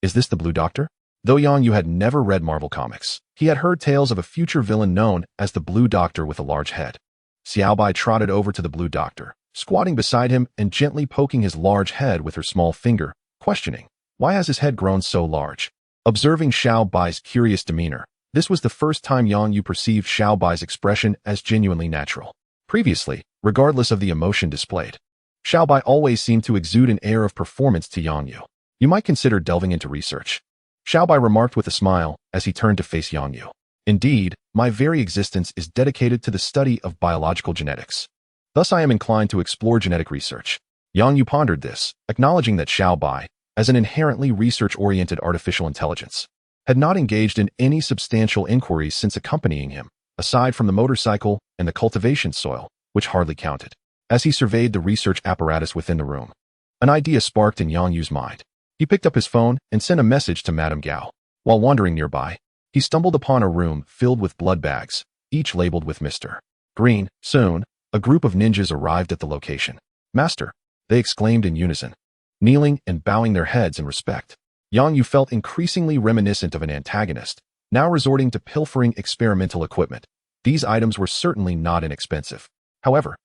Is this the Blue Doctor? Though Yang Yu had never read Marvel Comics, he had heard tales of a future villain known as the Blue Doctor with a large head. Xiaobai trotted over to the Blue Doctor, squatting beside him and gently poking his large head with her small finger, questioning, why has his head grown so large? Observing Xiaobai's curious demeanor, this was the first time Yang Yu perceived Xiaobai's expression as genuinely natural. Previously, regardless of the emotion displayed, Xiaobai always seemed to exude an air of performance to Yang Yu. You might consider delving into research, Xiaobai remarked with a smile as he turned to face Yang Yu. Indeed, my very existence is dedicated to the study of biological genetics. Thus I am inclined to explore genetic research. Yang Yu pondered this, acknowledging that Xiaobai, as an inherently research-oriented artificial intelligence, had not engaged in any substantial inquiries since accompanying him, aside from the motorcycle and the cultivation soil, which hardly counted. As he surveyed the research apparatus within the room, an idea sparked in Yang Yu's mind. He picked up his phone and sent a message to Madame Gao. While wandering nearby, he stumbled upon a room filled with blood bags, each labeled with Mr. Green. Soon, a group of ninjas arrived at the location. Master, they exclaimed in unison, kneeling and bowing their heads in respect. Yang Yu felt increasingly reminiscent of an antagonist, now resorting to pilfering experimental equipment. These items were certainly not inexpensive. However,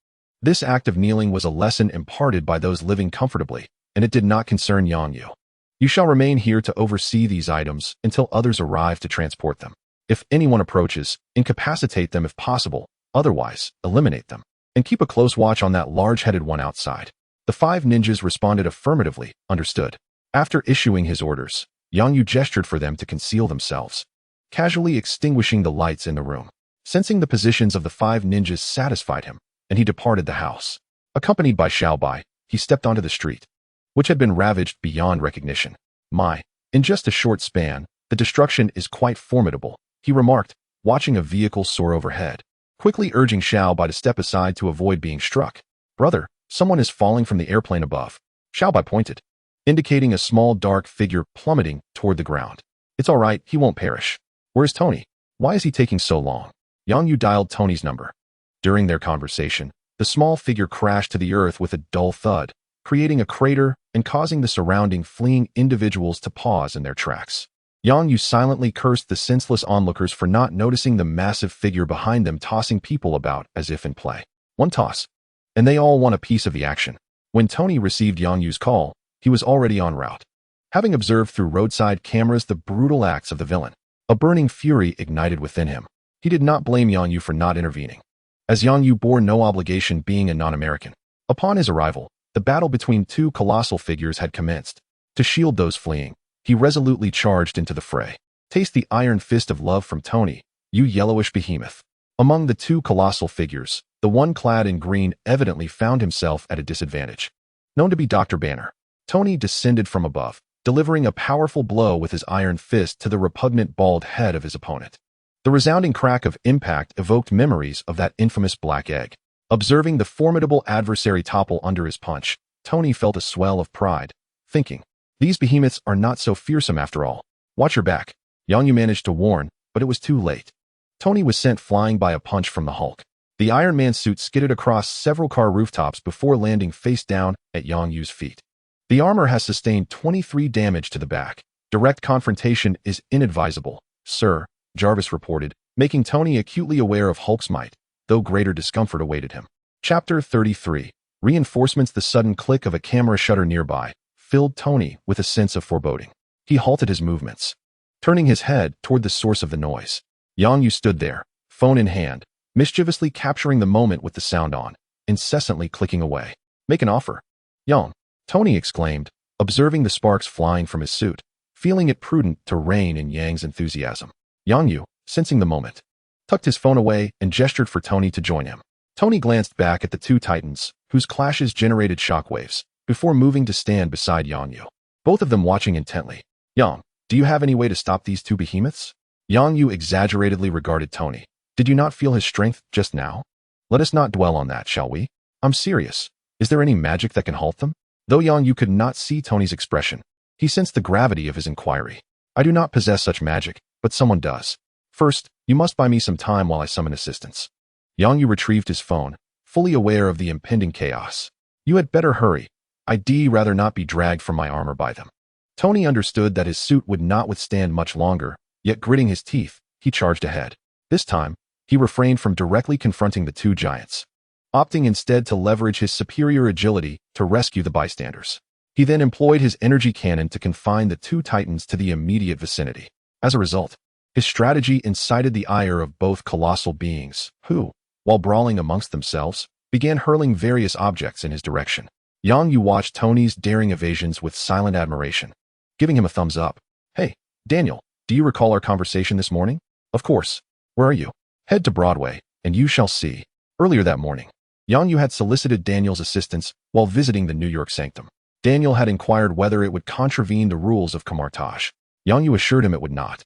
this act of kneeling was a lesson imparted by those living comfortably, and it did not concern Yang Yu. You shall remain here to oversee these items until others arrive to transport them. If anyone approaches, incapacitate them if possible, otherwise, eliminate them. And keep a close watch on that large-headed one outside. The 5 ninjas responded affirmatively, understood. After issuing his orders, Yang Yu gestured for them to conceal themselves, casually extinguishing the lights in the room. Sensing the positions of the 5 ninjas satisfied him, and he departed the house. Accompanied by Xiaobai, he stepped onto the street, which had been ravaged beyond recognition. In just a short span, the destruction is quite formidable, he remarked, watching a vehicle soar overhead, quickly urging Xiaobai to step aside to avoid being struck. Brother, someone is falling from the airplane above. Xiaobai pointed, indicating a small dark figure plummeting toward the ground. It's all right, he won't perish. Where's Tony? Why is he taking so long? Yang Yu dialed Tony's number. During their conversation, the small figure crashed to the earth with a dull thud, creating a crater and causing the surrounding fleeing individuals to pause in their tracks. Yang Yu silently cursed the senseless onlookers for not noticing the massive figure behind them tossing people about as if in play. One toss, and they all want a piece of the action. When Tony received Yang Yu's call, he was already en route. Having observed through roadside cameras the brutal acts of the villain, a burning fury ignited within him. He did not blame Yang Yu for not intervening, as Yang Yu bore no obligation being a non-American. Upon his arrival, the battle between 2 colossal figures had commenced. To shield those fleeing, he resolutely charged into the fray. Taste the iron fist of love from Tony, you yellowish behemoth. Among the 2 colossal figures, the one clad in green evidently found himself at a disadvantage. Known to be Dr. Banner, Tony descended from above, delivering a powerful blow with his iron fist to the repugnant bald head of his opponent. The resounding crack of impact evoked memories of that infamous black egg. Observing the formidable adversary topple under his punch, Tony felt a swell of pride, thinking, these behemoths are not so fearsome after all. Watch your back. Yang Yu managed to warn, but it was too late. Tony was sent flying by a punch from the Hulk. The Iron Man suit skidded across several car rooftops before landing face down at Yang Yu's feet. The armor has sustained 23 damage to the back. Direct confrontation is inadvisable, sir, Jarvis reported, making Tony acutely aware of Hulk's might, though greater discomfort awaited him. Chapter 33. Reinforcements. The sudden click of a camera shutter nearby filled Tony with a sense of foreboding. He halted his movements, turning his head toward the source of the noise. Yang Yu stood there, phone in hand, mischievously capturing the moment with the sound on, incessantly clicking away. Make an offer. Yang. Tony exclaimed, observing the sparks flying from his suit, feeling it prudent to rein in Yang's enthusiasm. Yang Yu, sensing the moment, tucked his phone away and gestured for Tony to join him. Tony glanced back at the two titans, whose clashes generated shockwaves, before moving to stand beside Yang Yu, both of them watching intently. Yang, do you have any way to stop these two behemoths? Yang Yu exaggeratedly regarded Tony. Did you not feel his strength just now? Let us not dwell on that, shall we? I'm serious. Is there any magic that can halt them? Though Yang Yu could not see Tony's expression, he sensed the gravity of his inquiry. I do not possess such magic, but someone does. First, you must buy me some time while I summon assistance. Yang Yu retrieved his phone, fully aware of the impending chaos. You had better hurry. I'd rather not be dragged from my armor by them. Tony understood that his suit would not withstand much longer, yet gritting his teeth, he charged ahead. This time, he refrained from directly confronting the two giants, opting instead to leverage his superior agility to rescue the bystanders. He then employed his energy cannon to confine the two titans to the immediate vicinity. As a result, his strategy incited the ire of both colossal beings, who, while brawling amongst themselves, began hurling various objects in his direction. Yang Yu watched Tony's daring evasions with silent admiration, giving him a thumbs up. Hey, Daniel, do you recall our conversation this morning? Of course. Where are you? Head to Broadway, and you shall see. Earlier that morning, Yang Yu had solicited Daniel's assistance while visiting the New York sanctum. Daniel had inquired whether it would contravene the rules of Kamar-Taj. Yang Yu assured him it would not.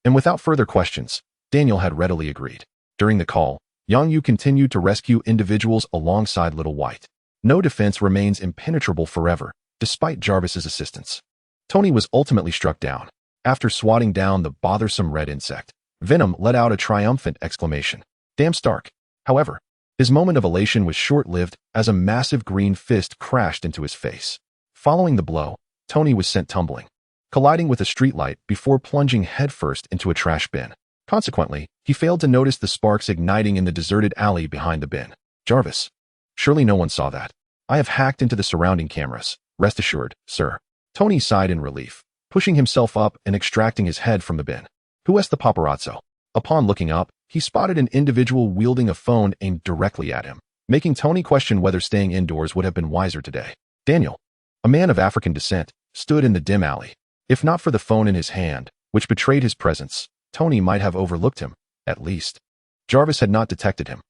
And without further questions, Daniel had readily agreed. During the call, Yang Yu continued to rescue individuals alongside Little White. No defense remains impenetrable forever, despite Jarvis's assistance. Tony was ultimately struck down. After swatting down the bothersome red insect, Venom let out a triumphant exclamation. Damn Stark. However, his moment of elation was short-lived as a massive green fist crashed into his face. Following the blow, Tony was sent tumbling, colliding with a streetlight before plunging headfirst into a trash bin. Consequently, he failed to notice the sparks igniting in the deserted alley behind the bin. Jarvis. Surely no one saw that. I have hacked into the surrounding cameras. Rest assured, sir. Tony sighed in relief, pushing himself up and extracting his head from the bin. Who is the paparazzo? Upon looking up, he spotted an individual wielding a phone aimed directly at him, making Tony question whether staying indoors would have been wiser today. Daniel, a man of African descent, stood in the dim alley. If not for the phone in his hand, which betrayed his presence, Tony might have overlooked him, at least. Jarvis had not detected him.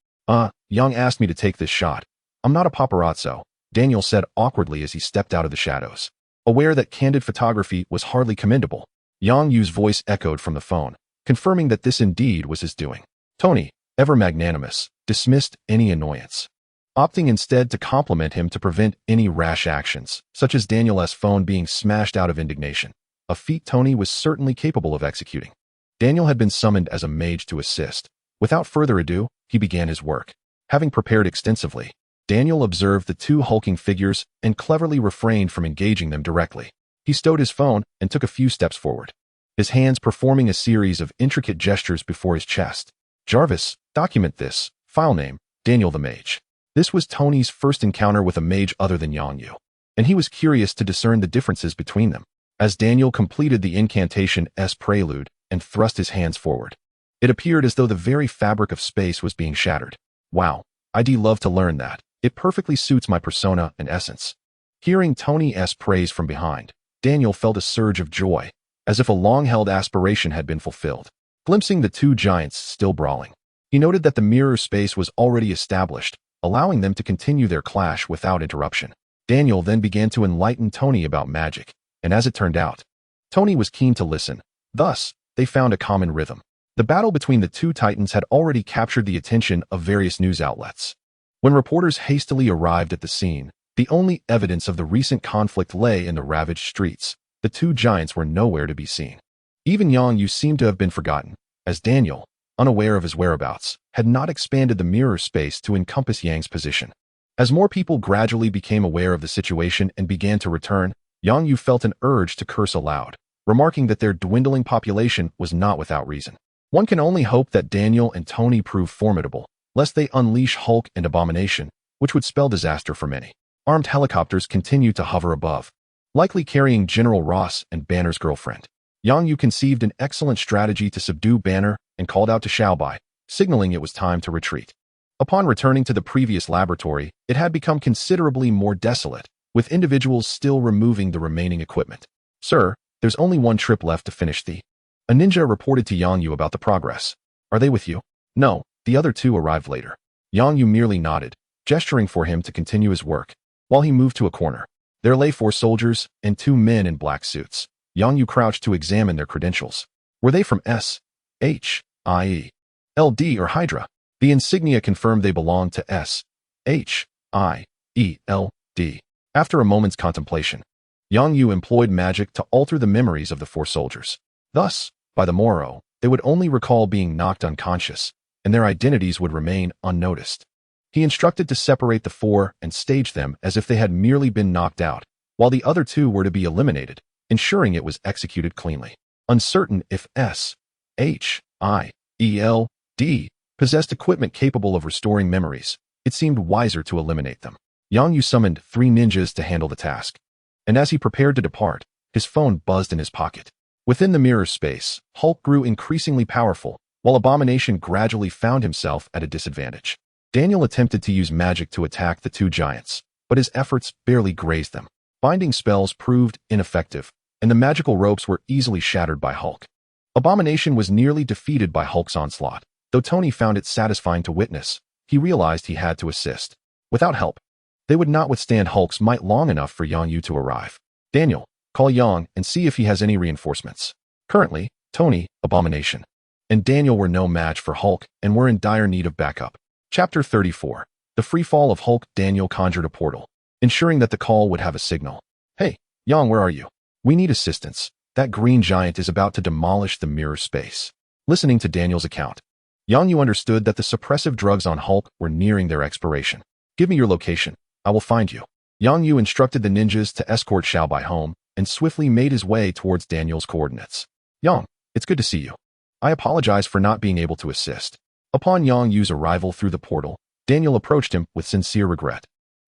Young asked me to take this shot. I'm not a paparazzo, Daniel said awkwardly as he stepped out of the shadows, aware that candid photography was hardly commendable. Yang Yu's voice echoed from the phone, confirming that this indeed was his doing. Tony, ever magnanimous, dismissed any annoyance, opting instead to compliment him to prevent any rash actions, such as Daniel's phone being smashed out of indignation, a feat Tony was certainly capable of executing. Daniel had been summoned as a mage to assist. Without further ado, he began his work. Having prepared extensively, Daniel observed the two hulking figures and cleverly refrained from engaging them directly. He stowed his phone and took a few steps forward, his hands performing a series of intricate gestures before his chest. Jarvis, document this. File name, Daniel the Mage. This was Tony's first encounter with a mage other than Yang Yu, and he was curious to discern the differences between them. As Daniel completed the incantation's prelude and thrust his hands forward, it appeared as though the very fabric of space was being shattered. Wow, I'd love to learn that. It perfectly suits my persona and essence. Hearing Tony's praise from behind, Daniel felt a surge of joy, as if a long-held aspiration had been fulfilled. Glimpsing the two giants still brawling, he noted that the mirror space was already established, allowing them to continue their clash without interruption. Daniel then began to enlighten Tony about magic, and as it turned out, Tony was keen to listen. Thus, they found a common rhythm. The battle between the two titans had already captured the attention of various news outlets. When reporters hastily arrived at the scene, the only evidence of the recent conflict lay in the ravaged streets. The two giants were nowhere to be seen. Even Yang Yu seemed to have been forgotten, as Daniel, unaware of his whereabouts, had not expanded the mirror space to encompass Yang's position. As more people gradually became aware of the situation and began to return, Yang Yu felt an urge to curse aloud, remarking that their dwindling population was not without reason. One can only hope that Daniel and Tony prove formidable, lest they unleash Hulk and Abomination, which would spell disaster for many. Armed helicopters continued to hover above, likely carrying General Ross and Banner's girlfriend. Yang Yu conceived an excellent strategy to subdue Banner and called out to Xiaobai, signaling it was time to retreat. Upon returning to the previous laboratory, it had become considerably more desolate, with individuals still removing the remaining equipment. Sir, there's only one trip left to finish A ninja reported to Yang Yu about the progress. Are they with you? No, the other two arrived later. Yang Yu merely nodded, gesturing for him to continue his work. While he moved to a corner, there lay 4 soldiers and 2 men in black suits. Yang Yu crouched to examine their credentials. Were they from S, H, I, L, D, or Hydra? The insignia confirmed they belonged to S, H, I, E, L, D. After a moment's contemplation, Yang Yu employed magic to alter the memories of the 4 soldiers. Thus, by the morrow, they would only recall being knocked unconscious, and their identities would remain unnoticed. He instructed to separate the 4 and stage them as if they had merely been knocked out, while the other 2 were to be eliminated, ensuring it was executed cleanly. Uncertain if S, H, I, E, L, D possessed equipment capable of restoring memories, it seemed wiser to eliminate them. Yang Yu summoned 3 ninjas to handle the task, and as he prepared to depart, his phone buzzed in his pocket. Within the mirror space, Hulk grew increasingly powerful, while Abomination gradually found himself at a disadvantage. Daniel attempted to use magic to attack the 2 giants, but his efforts barely grazed them. Binding spells proved ineffective, and the magical ropes were easily shattered by Hulk. Abomination was nearly defeated by Hulk's onslaught. Though Tony found it satisfying to witness, he realized he had to assist. Without help, they would not withstand Hulk's might long enough for Yang Yu to arrive. Daniel, call Yang and see if he has any reinforcements. Currently, Tony, Abomination, and Daniel were no match for Hulk and were in dire need of backup. Chapter 34. The Freefall of Hulk. Daniel conjured a portal, ensuring that the call would have a signal. Hey, Yang, where are you? We need assistance. That green giant is about to demolish the mirror space. Listening to Daniel's account, Yang Yu understood that the suppressive drugs on Hulk were nearing their expiration. Give me your location. I will find you. Yang Yu instructed the ninjas to escort Xiaobai home and swiftly made his way towards Daniel's coordinates. Yang, it's good to see you. I apologize for not being able to assist. Upon Yang Yu's arrival through the portal, Daniel approached him with sincere regret,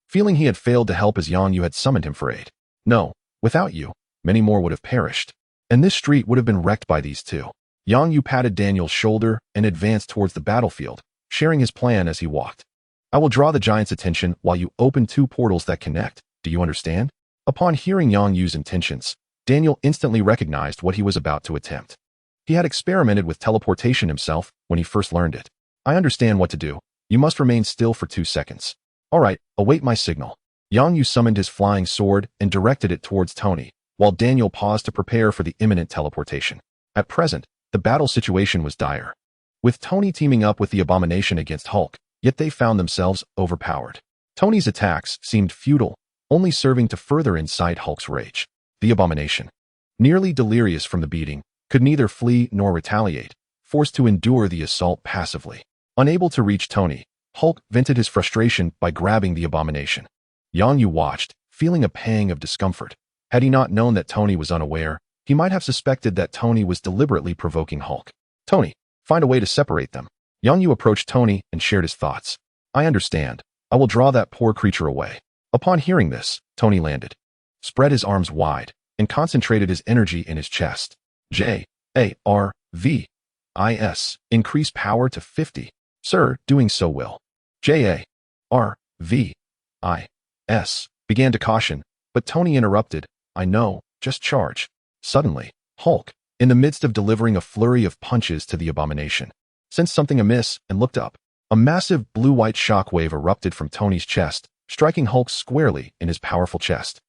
feeling he had failed to help as Yang Yu had summoned him for aid. No, without you, many more would have perished, and this street would have been wrecked by these 2. Yang Yu patted Daniel's shoulder and advanced towards the battlefield, sharing his plan as he walked. I will draw the giant's attention while you open 2 portals that connect. Do you understand? Upon hearing Yang Yu's intentions, Daniel instantly recognized what he was about to attempt. He had experimented with teleportation himself when he first learned it. I understand what to do. You must remain still for 2 seconds. All right, await my signal. Yang Yu summoned his flying sword and directed it towards Tony, while Daniel paused to prepare for the imminent teleportation. At present, the battle situation was dire, with Tony teaming up with the Abomination against Hulk, yet they found themselves overpowered. Tony's attacks seemed futile, only serving to further incite Hulk's rage. The Abomination, nearly delirious from the beating, could neither flee nor retaliate, forced to endure the assault passively. Unable to reach Tony, Hulk vented his frustration by grabbing the Abomination. Yang Yu watched, feeling a pang of discomfort. Had he not known that Tony was unaware, he might have suspected that Tony was deliberately provoking Hulk. Tony, find a way to separate them. Yang Yu approached Tony and shared his thoughts. I understand. I will draw that poor creature away. Upon hearing this, Tony landed, spread his arms wide, and concentrated his energy in his chest. J-A-R-V-I-S. Increase power to 50. Sir, doing so will. J-A-R-V-I-S. Began to caution, but Tony interrupted. I know, just charge. Suddenly, Hulk, in the midst of delivering a flurry of punches to the Abomination, sensed something amiss and looked up. A massive blue-white shockwave erupted from Tony's chest, striking Hulk squarely in his powerful chest.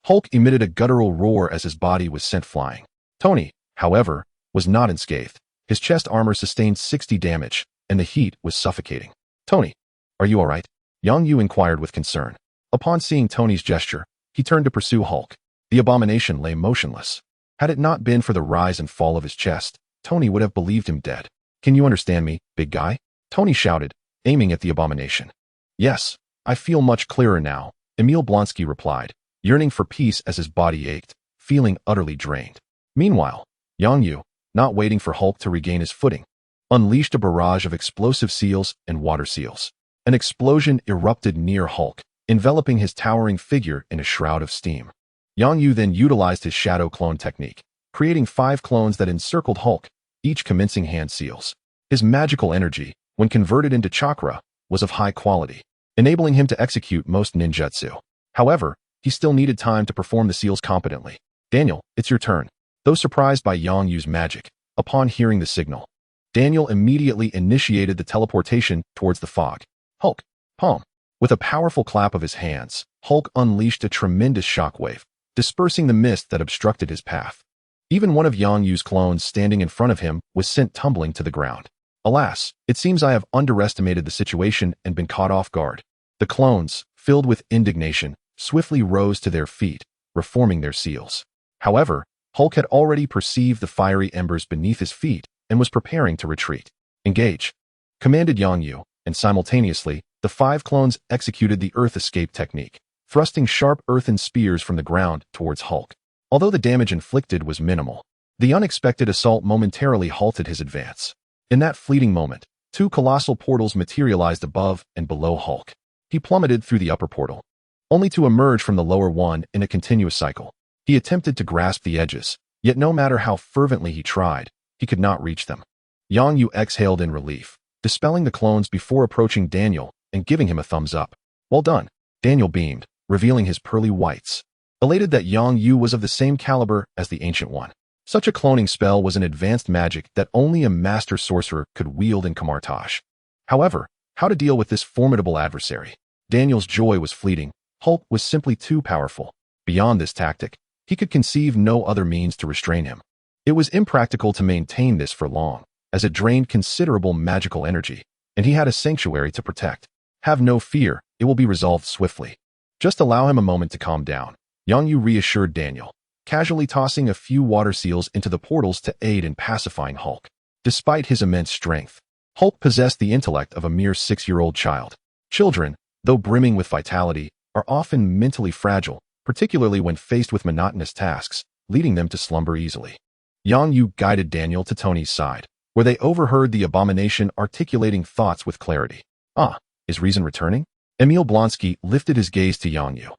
Hulk emitted a guttural roar as his body was sent flying. Tony, however, was not unscathed. His chest armor sustained 60 damage, and the heat was suffocating. Tony, are you all right? Yang Yu inquired with concern. Upon seeing Tony's gesture, he turned to pursue Hulk. The Abomination lay motionless. Had it not been for the rise and fall of his chest, Tony would have believed him dead. Can you understand me, big guy? Tony shouted, aiming at the Abomination. Yes, I feel much clearer now, Emil Blonsky replied, yearning for peace as his body ached, feeling utterly drained. Meanwhile, Yang Yu, not waiting for Hulk to regain his footing, unleashed a barrage of explosive seals and water seals. An explosion erupted near Hulk, enveloping his towering figure in a shroud of steam. Yang Yu then utilized his shadow clone technique, creating 5 clones that encircled Hulk, each commencing hand seals. His magical energy, when converted into chakra, was of high quality, enabling him to execute most ninjutsu. However, he still needed time to perform the seals competently. Daniel, it's your turn. Though surprised by Yang Yu's magic, upon hearing the signal, Daniel immediately initiated the teleportation towards the fog. Hulk, palm. With a powerful clap of his hands, Hulk unleashed a tremendous shockwave, dispersing the mist that obstructed his path. Even one of Yang Yu's clones standing in front of him was sent tumbling to the ground. Alas, it seems I have underestimated the situation and been caught off guard. The clones, filled with indignation, swiftly rose to their feet, reforming their seals. However, Hulk had already perceived the fiery embers beneath his feet and was preparing to retreat. Engage, commanded Yang Yu, and simultaneously, the 5 clones executed the earth escape technique, thrusting sharp earthen spears from the ground towards Hulk. Although the damage inflicted was minimal, the unexpected assault momentarily halted his advance. In that fleeting moment, 2 colossal portals materialized above and below Hulk. He plummeted through the upper portal, only to emerge from the lower one in a continuous cycle. He attempted to grasp the edges, yet no matter how fervently he tried, he could not reach them. Yang Yu exhaled in relief, dispelling the clones before approaching Daniel and giving him a thumbs up. Well done. Daniel beamed, revealing his pearly whites, elated that Yang Yu was of the same caliber as the Ancient One. Such a cloning spell was an advanced magic that only a master sorcerer could wield in Kamar-Taj. However, how to deal with this formidable adversary? Daniel's joy was fleeting. Hulk was simply too powerful. Beyond this tactic, he could conceive no other means to restrain him. It was impractical to maintain this for long, as it drained considerable magical energy, and he had a sanctuary to protect. Have no fear, it will be resolved swiftly. Just allow him a moment to calm down, Yang Yu reassured Daniel, casually tossing a few water seals into the portals to aid in pacifying Hulk. Despite his immense strength, Hulk possessed the intellect of a mere 6-year-old child. Children, though brimming with vitality, are often mentally fragile, particularly when faced with monotonous tasks, leading them to slumber easily. Yang Yu guided Daniel to Tony's side, where they overheard the abomination articulating thoughts with clarity. Ah, is reason returning? Emil Blonsky lifted his gaze to Yang Yu,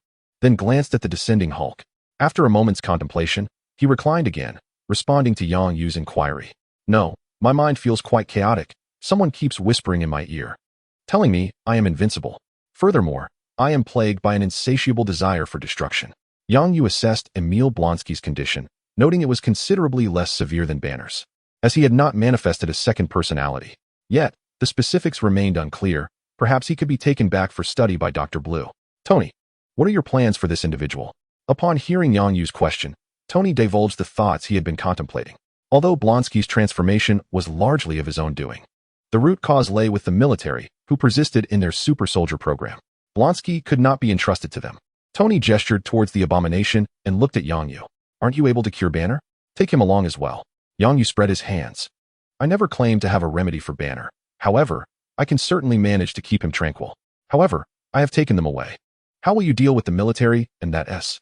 then glanced at the descending Hulk. After a moment's contemplation, he reclined again, responding to Yang Yu's inquiry. No, my mind feels quite chaotic. Someone keeps whispering in my ear, telling me I am invincible. Furthermore, I am plagued by an insatiable desire for destruction. Yang Yu assessed Emil Blonsky's condition, noting it was considerably less severe than Banner's, as he had not manifested a second personality. Yet, the specifics remained unclear. Perhaps he could be taken back for study by Dr. Blue. Tony, what are your plans for this individual? Upon hearing Yang Yu's question, Tony divulged the thoughts he had been contemplating. Although Blonsky's transformation was largely of his own doing, the root cause lay with the military, who persisted in their super soldier program. Blonsky could not be entrusted to them. Tony gestured towards the abomination and looked at Yang Yu. Aren't you able to cure Banner? Take him along as well. Yang Yu spread his hands. I never claimed to have a remedy for Banner. However, I can certainly manage to keep him tranquil. However, I have taken them away. How will you deal with the military and that S-H-I-E-L-D?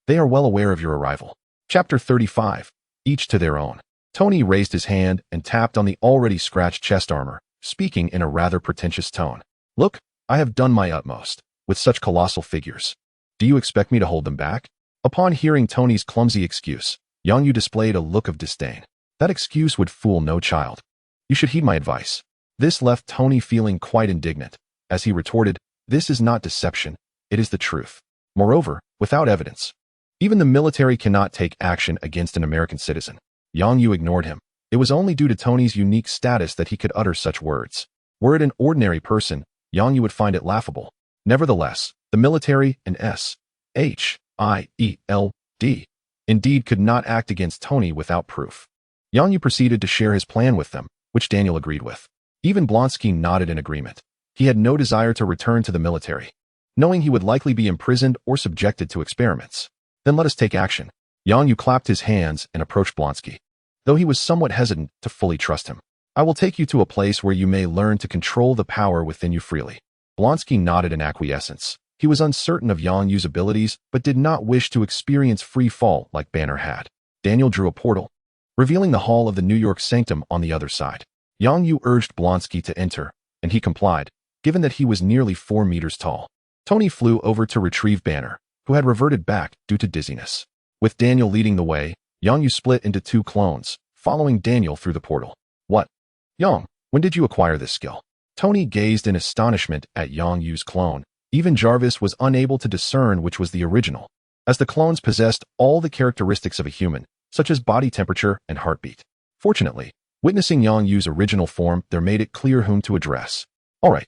They are well aware of your arrival. Chapter 35. Each to their own. Tony raised his hand and tapped on the already scratched chest armor, speaking in a rather pretentious tone. Look, I have done my utmost. With such colossal figures, do you expect me to hold them back? Upon hearing Tony's clumsy excuse, Yang Yu displayed a look of disdain. That excuse would fool no child. You should heed my advice. This left Tony feeling quite indignant, as he retorted, this is not deception, it is the truth. Moreover, without evidence, even the military cannot take action against an American citizen. Yang Yu ignored him. It was only due to Tony's unique status that he could utter such words. Were it an ordinary person, Yang Yu would find it laughable. Nevertheless, the military and S-H-I-E-L-D indeed could not act against Tony without proof. Yang Yu proceeded to share his plan with them, which Daniel agreed with. Even Blonsky nodded in agreement. He had no desire to return to the military, knowing he would likely be imprisoned or subjected to experiments. Then let us take action. Yang Yu clapped his hands and approached Blonsky, though he was somewhat hesitant to fully trust him. I will take you to a place where you may learn to control the power within you freely. Blonsky nodded in acquiescence. He was uncertain of Yang Yu's abilities, but did not wish to experience free fall like Banner had. Daniel drew a portal, revealing the hall of the New York Sanctum on the other side. Yang Yu urged Blonsky to enter, and he complied, given that he was nearly 4 meters tall. Tony flew over to retrieve Banner, who had reverted back due to dizziness. With Daniel leading the way, Yang Yu split into 2 clones, following Daniel through the portal. What? Yang, when did you acquire this skill? Tony gazed in astonishment at Yang Yu's clone, Even Jarvis was unable to discern which was the original, as the clones possessed all the characteristics of a human, such as body temperature and heartbeat. Fortunately, witnessing Yang Yu's original form there made it clear whom to address. All right,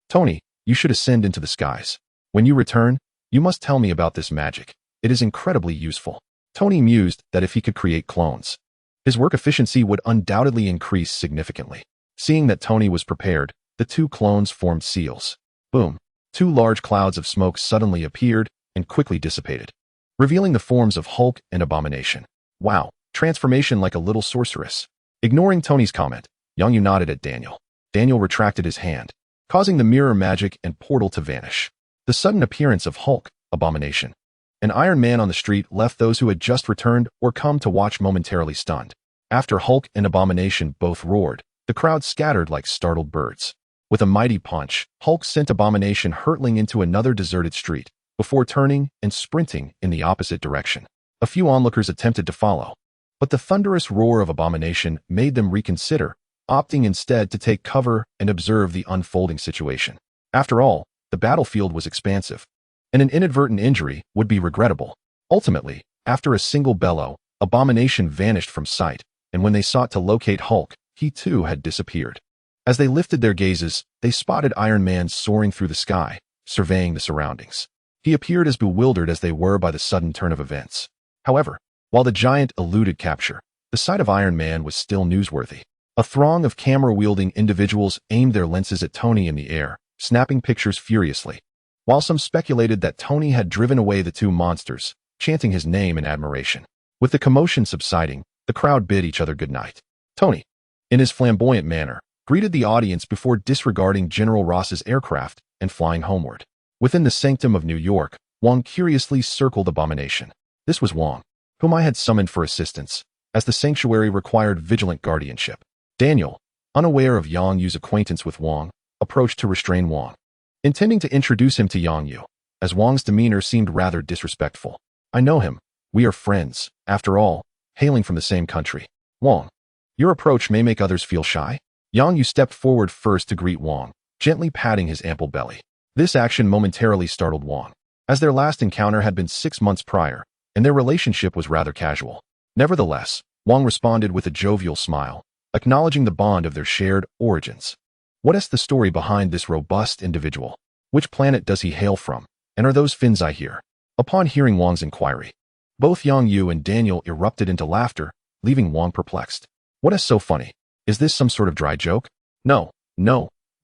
Tony, you should ascend into the skies. When you return, you must tell me about this magic. It is incredibly useful. Tony mused that if he could create clones, his work efficiency would undoubtedly increase significantly. Seeing that Tony was prepared, the two clones formed seals. Boom. Two large clouds of smoke suddenly appeared and quickly dissipated, revealing the forms of Hulk and Abomination. Wow, transformation like a little sorceress. Ignoring Tony's comment, Yang Yu nodded at Daniel. Daniel retracted his hand, causing the mirror magic and portal to vanish. The sudden appearance of Hulk, Abomination, and Iron Man on the street left those who had just returned or come to watch momentarily stunned. After Hulk and Abomination both roared, the crowd scattered like startled birds. With a mighty punch, Hulk sent Abomination hurtling into another deserted street, before turning and sprinting in the opposite direction. A few onlookers attempted to follow, but the thunderous roar of Abomination made them reconsider, opting instead to take cover and observe the unfolding situation. After all, the battlefield was expansive, and an inadvertent injury would be regrettable. Ultimately, after a single bellow, Abomination vanished from sight, and when they sought to locate Hulk, he too had disappeared. As they lifted their gazes, they spotted Iron Man soaring through the sky, surveying the surroundings. He appeared as bewildered as they were by the sudden turn of events. However, while the giant eluded capture, the sight of Iron Man was still newsworthy. A throng of camera-wielding individuals aimed their lenses at Tony in the air, snapping pictures furiously, while some speculated that Tony had driven away the two monsters, chanting his name in admiration. With the commotion subsiding, the crowd bid each other goodnight. Tony, in his flamboyant manner, greeted the audience before disregarding General Ross's aircraft and flying homeward. Within the sanctum of New York, Wong curiously circled Abomination. This was Wong, whom I had summoned for assistance, as the sanctuary required vigilant guardianship. Daniel, unaware of Yang Yu's acquaintance with Wong, approached to restrain Wong, intending to introduce him to Yang Yu, as Wong's demeanor seemed rather disrespectful. I know him. We are friends, after all, hailing from the same country. Wong, your approach may make others feel shy. Yang Yu stepped forward first to greet Wong, gently patting his ample belly. This action momentarily startled Wong, as their last encounter had been 6 months prior, and their relationship was rather casual. Nevertheless, Wong responded with a jovial smile, acknowledging the bond of their shared origins. What is the story behind this robust individual? Which planet does he hail from, and are those fins I hear? Upon hearing Wong's inquiry, both Yang Yu and Daniel erupted into laughter, leaving Wong perplexed. What is so funny? Is this some sort of dry joke? No,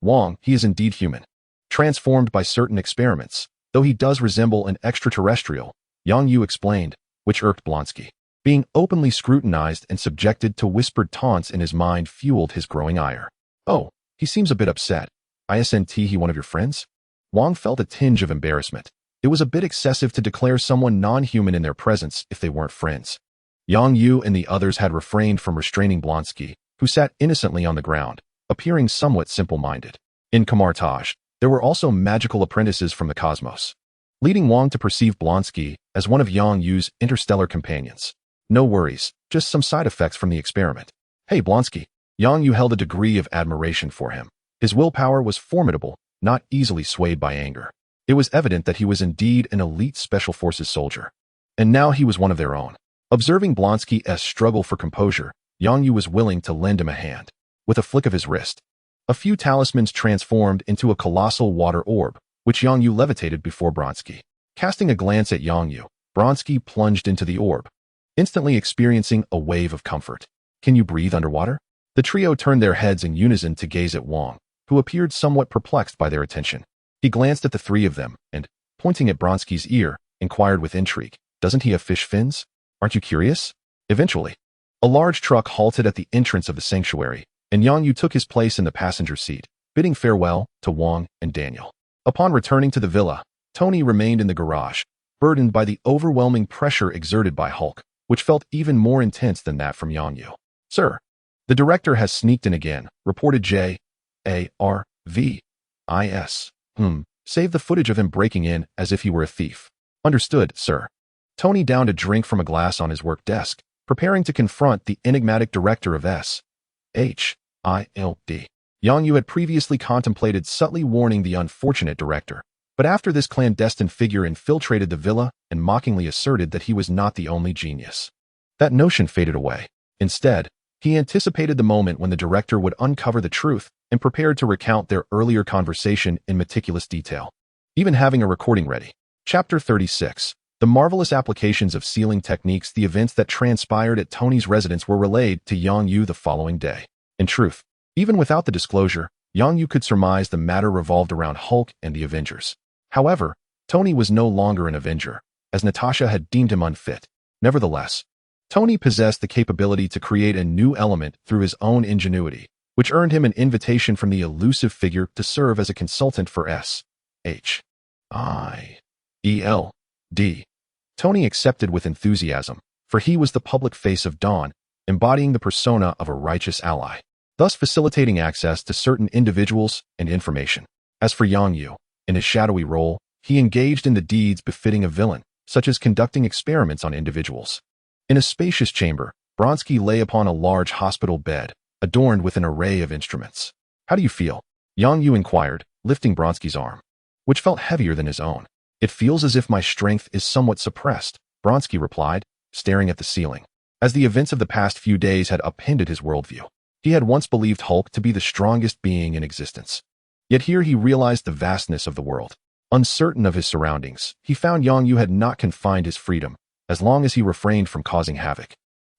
Wong, he is indeed human, transformed by certain experiments, though he does resemble an extraterrestrial, Yang Yu explained, which irked Blonsky. Being openly scrutinized and subjected to whispered taunts in his mind fueled his growing ire. Oh, he seems a bit upset. Isn't he one of your friends? Wong felt a tinge of embarrassment. It was a bit excessive to declare someone non-human in their presence if they weren't friends. Yang Yu and the others had refrained from restraining Blonsky, who sat innocently on the ground, appearing somewhat simple-minded. In Kamar-Taj, there were also magical apprentices from the cosmos, leading Wong to perceive Blonsky as one of Yang Yu's interstellar companions. No worries, just some side effects from the experiment. Hey Blonsky, Yang Yu held a degree of admiration for him. His willpower was formidable, not easily swayed by anger. It was evident that he was indeed an elite Special Forces soldier. And now he was one of their own. Observing Blonsky's struggle for composure, Yang Yu was willing to lend him a hand. With a flick of his wrist, a few talismans transformed into a colossal water orb, which Yang Yu levitated before Blonsky. Casting a glance at Yang Yu, Blonsky plunged into the orb, instantly experiencing a wave of comfort. Can you breathe underwater? The trio turned their heads in unison to gaze at Wong, who appeared somewhat perplexed by their attention. He glanced at the three of them and, pointing at Blonsky's ear, inquired with intrigue, "Doesn't he have fish fins? Aren't you curious?" Eventually, a large truck halted at the entrance of the sanctuary, and Yang Yu took his place in the passenger seat, bidding farewell to Wong and Daniel. Upon returning to the villa, Tony remained in the garage, burdened by the overwhelming pressure exerted by Hulk, which felt even more intense than that from Yang Yu. "Sir, the director has sneaked in again," reported Jarvis. Save the footage of him breaking in as if he were a thief. "Understood, sir." Tony downed a drink from a glass on his work desk, preparing to confront the enigmatic director of SHILD. Yang Yu had previously contemplated subtly warning the unfortunate director, But after this clandestine figure infiltrated the villa and mockingly asserted that he was not the only genius, that notion faded away. Instead, he anticipated the moment when the director would uncover the truth and prepared to recount their earlier conversation in meticulous detail, even having a recording ready. Chapter 36. The marvelous applications of sealing techniques. The events that transpired at Tony's residence were relayed to Yang Yu the following day. In truth, even without the disclosure, Yang Yu could surmise the matter revolved around Hulk and the Avengers. However, Tony was no longer an Avenger, as Natasha had deemed him unfit. Nevertheless, Tony possessed the capability to create a new element through his own ingenuity, which earned him an invitation from the elusive figure to serve as a consultant for S.H.I.E.L.D. Tony accepted with enthusiasm, for he was the public face of Dawn, embodying the persona of a righteous ally, thus facilitating access to certain individuals and information. As for Yang Yu, in his shadowy role, he engaged in the deeds befitting a villain, such as conducting experiments on individuals. In a spacious chamber, Bronsky lay upon a large hospital bed, adorned with an array of instruments. "How do you feel?" Yang Yu inquired, lifting Bronsky's arm, which felt heavier than his own. "It feels as if my strength is somewhat suppressed," Bronsky replied, staring at the ceiling. As the events of the past few days had upended his worldview, he had once believed Hulk to be the strongest being in existence. Yet here he realized the vastness of the world. Uncertain of his surroundings, he found Yang Yu had not confined his freedom, as long as he refrained from causing havoc.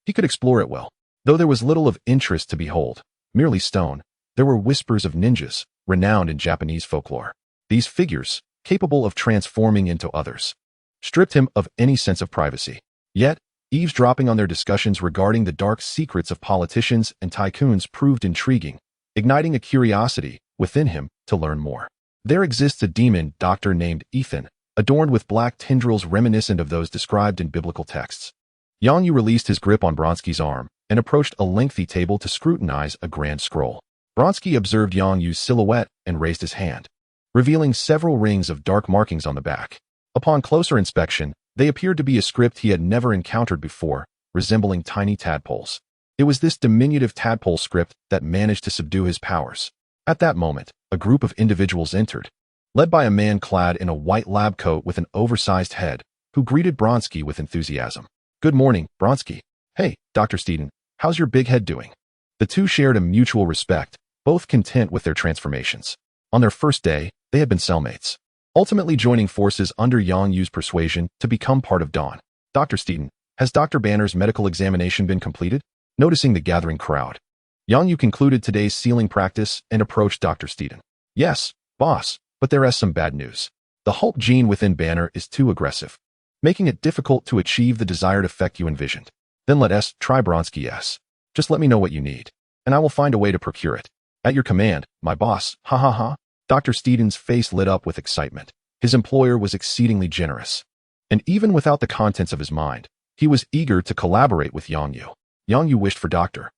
He could explore it well. Though there was little of interest to behold, merely stone, there were whispers of ninjas, renowned in Japanese folklore. These figures, capable of transforming into others, stripped him of any sense of privacy. Yet, eavesdropping on their discussions regarding the dark secrets of politicians and tycoons proved intriguing, igniting a curiosity within him to learn more. There exists a demon doctor named Ethan, adorned with black tendrils reminiscent of those described in biblical texts. Yang Yu released his grip on Bronsky's arm and approached a lengthy table to scrutinize a grand scroll. Bronsky observed Yang Yu's silhouette and raised his hand, revealing several rings of dark markings on the back. Upon closer inspection, they appeared to be a script he had never encountered before, resembling tiny tadpoles. It was this diminutive tadpole script that managed to subdue his powers. At that moment, a group of individuals entered, led by a man clad in a white lab coat with an oversized head, who greeted Bronsky with enthusiasm. "Good morning, Bronsky." "Hey, Dr. Steeden, how's your big head doing?" The two shared a mutual respect, both content with their transformations. On their first day, they had been cellmates, ultimately joining forces under Yang Yu's persuasion to become part of Dawn. "Dr. Steeden, has Dr. Banner's medical examination been completed?" Noticing the gathering crowd, Yang Yu concluded today's sealing practice and approached Dr. Steeden. "Yes, boss, but there is some bad news. The Hulk gene within Banner is too aggressive, making it difficult to achieve the desired effect you envisioned." "Then let us try Bronsky. Yes. Just let me know what you need, and I will find a way to procure it." "At your command, my boss." "Ha ha ha." Dr. Steeden's face lit up with excitement. His employer was exceedingly generous, and even without the contents of his mind, he was eager to collaborate with Yang Yu. Yang Yu wished for Dr.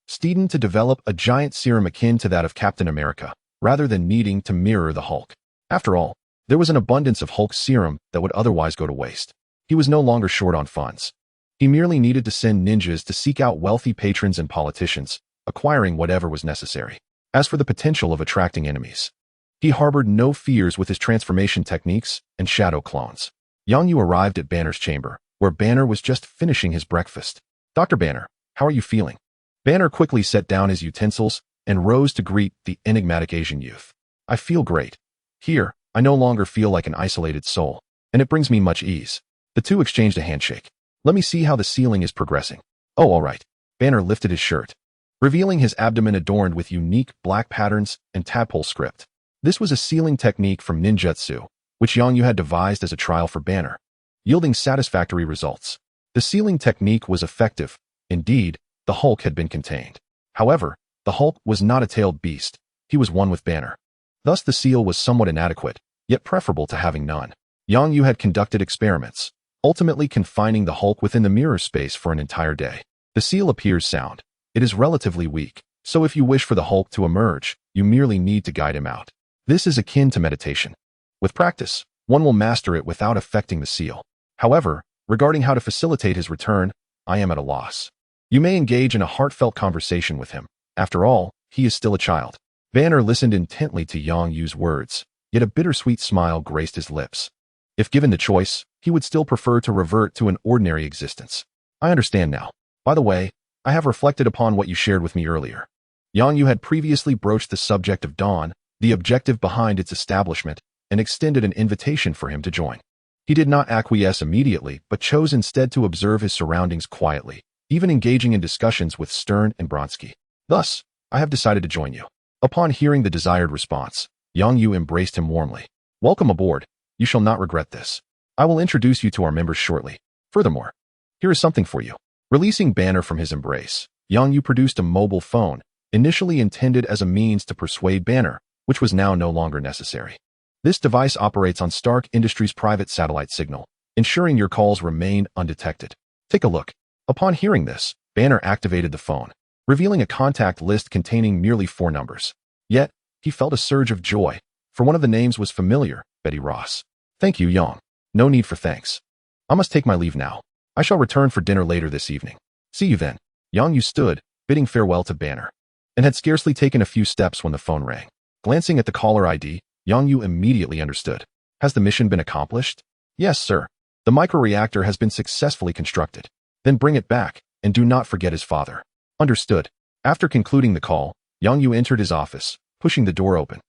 Steeden to develop a giant serum akin to that of Captain America, rather than needing to mirror the Hulk. After all, there was an abundance of Hulk serum that would otherwise go to waste. He was no longer short on funds. He merely needed to send ninjas to seek out wealthy patrons and politicians, acquiring whatever was necessary. As for the potential of attracting enemies, he harbored no fears with his transformation techniques and shadow clones. Yang Yu arrived at Banner's chamber, where Banner was just finishing his breakfast. "Dr. Banner, how are you feeling?" Banner quickly set down his utensils and rose to greet the enigmatic Asian youth. "I feel great. Here, I no longer feel like an isolated soul, and it brings me much ease." The two exchanged a handshake. "Let me see how the sealing is progressing." "Oh, all right." Banner lifted his shirt, revealing his abdomen adorned with unique black patterns and tadpole script. This was a sealing technique from ninjutsu, which Yang Yu had devised as a trial for Banner, yielding satisfactory results. The sealing technique was effective. Indeed, the Hulk had been contained. However, the Hulk was not a tailed beast. He was one with Banner. Thus the seal was somewhat inadequate, yet preferable to having none. Yang Yu had conducted experiments, ultimately confining the Hulk within the mirror space for an entire day. The seal appears sound. It is relatively weak, so if you wish for the Hulk to emerge, you merely need to guide him out. This is akin to meditation. With practice, one will master it without affecting the seal. However, regarding how to facilitate his return, I am at a loss. You may engage in a heartfelt conversation with him. After all, he is still a child. Banner listened intently to Yang Yu's words, yet a bittersweet smile graced his lips. If given the choice, he would still prefer to revert to an ordinary existence. I understand now. By the way, I have reflected upon what you shared with me earlier. Yang Yu had previously broached the subject of Dawn, the objective behind its establishment, and extended an invitation for him to join. He did not acquiesce immediately, but chose instead to observe his surroundings quietly, even engaging in discussions with Stern and Bronsky. Thus, I have decided to join you. Upon hearing the desired response, Yang Yu embraced him warmly. Welcome aboard. You shall not regret this. I will introduce you to our members shortly. Furthermore, here is something for you. Releasing Banner from his embrace, Yang Yu produced a mobile phone, initially intended as a means to persuade Banner, which was now no longer necessary. This device operates on Stark Industries' private satellite signal, ensuring your calls remain undetected. Take a look. Upon hearing this, Banner activated the phone, revealing a contact list containing merely 4 numbers. Yet, he felt a surge of joy, for one of the names was familiar, Betty Ross. Thank you, Yang. No need for thanks. I must take my leave now. I shall return for dinner later this evening. See you then. Yang Yu stood, bidding farewell to Banner, and had scarcely taken a few steps when the phone rang. Glancing at the caller ID, Yang Yu immediately understood. Has the mission been accomplished? Yes, sir. The microreactor has been successfully constructed. Then bring it back, and do not forget his father. Understood. After concluding the call, Yang Yu entered his office, pushing the door open.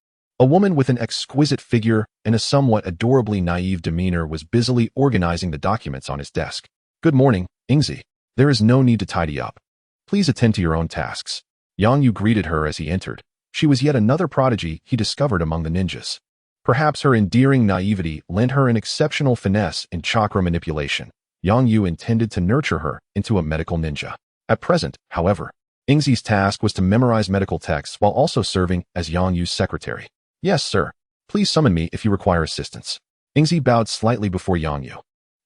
A woman with an exquisite figure and a somewhat adorably naive demeanor was busily organizing the documents on his desk. Good morning, Ingzi. There is no need to tidy up. Please attend to your own tasks. Yang Yu greeted her as he entered. She was yet another prodigy he discovered among the ninjas. Perhaps her endearing naivety lent her an exceptional finesse in chakra manipulation. Yang Yu intended to nurture her into a medical ninja. At present, however, Ingzi's task was to memorize medical texts while also serving as Yang Yu's secretary. Yes, sir. Please summon me if you require assistance. Ingzi bowed slightly before Yang Yu,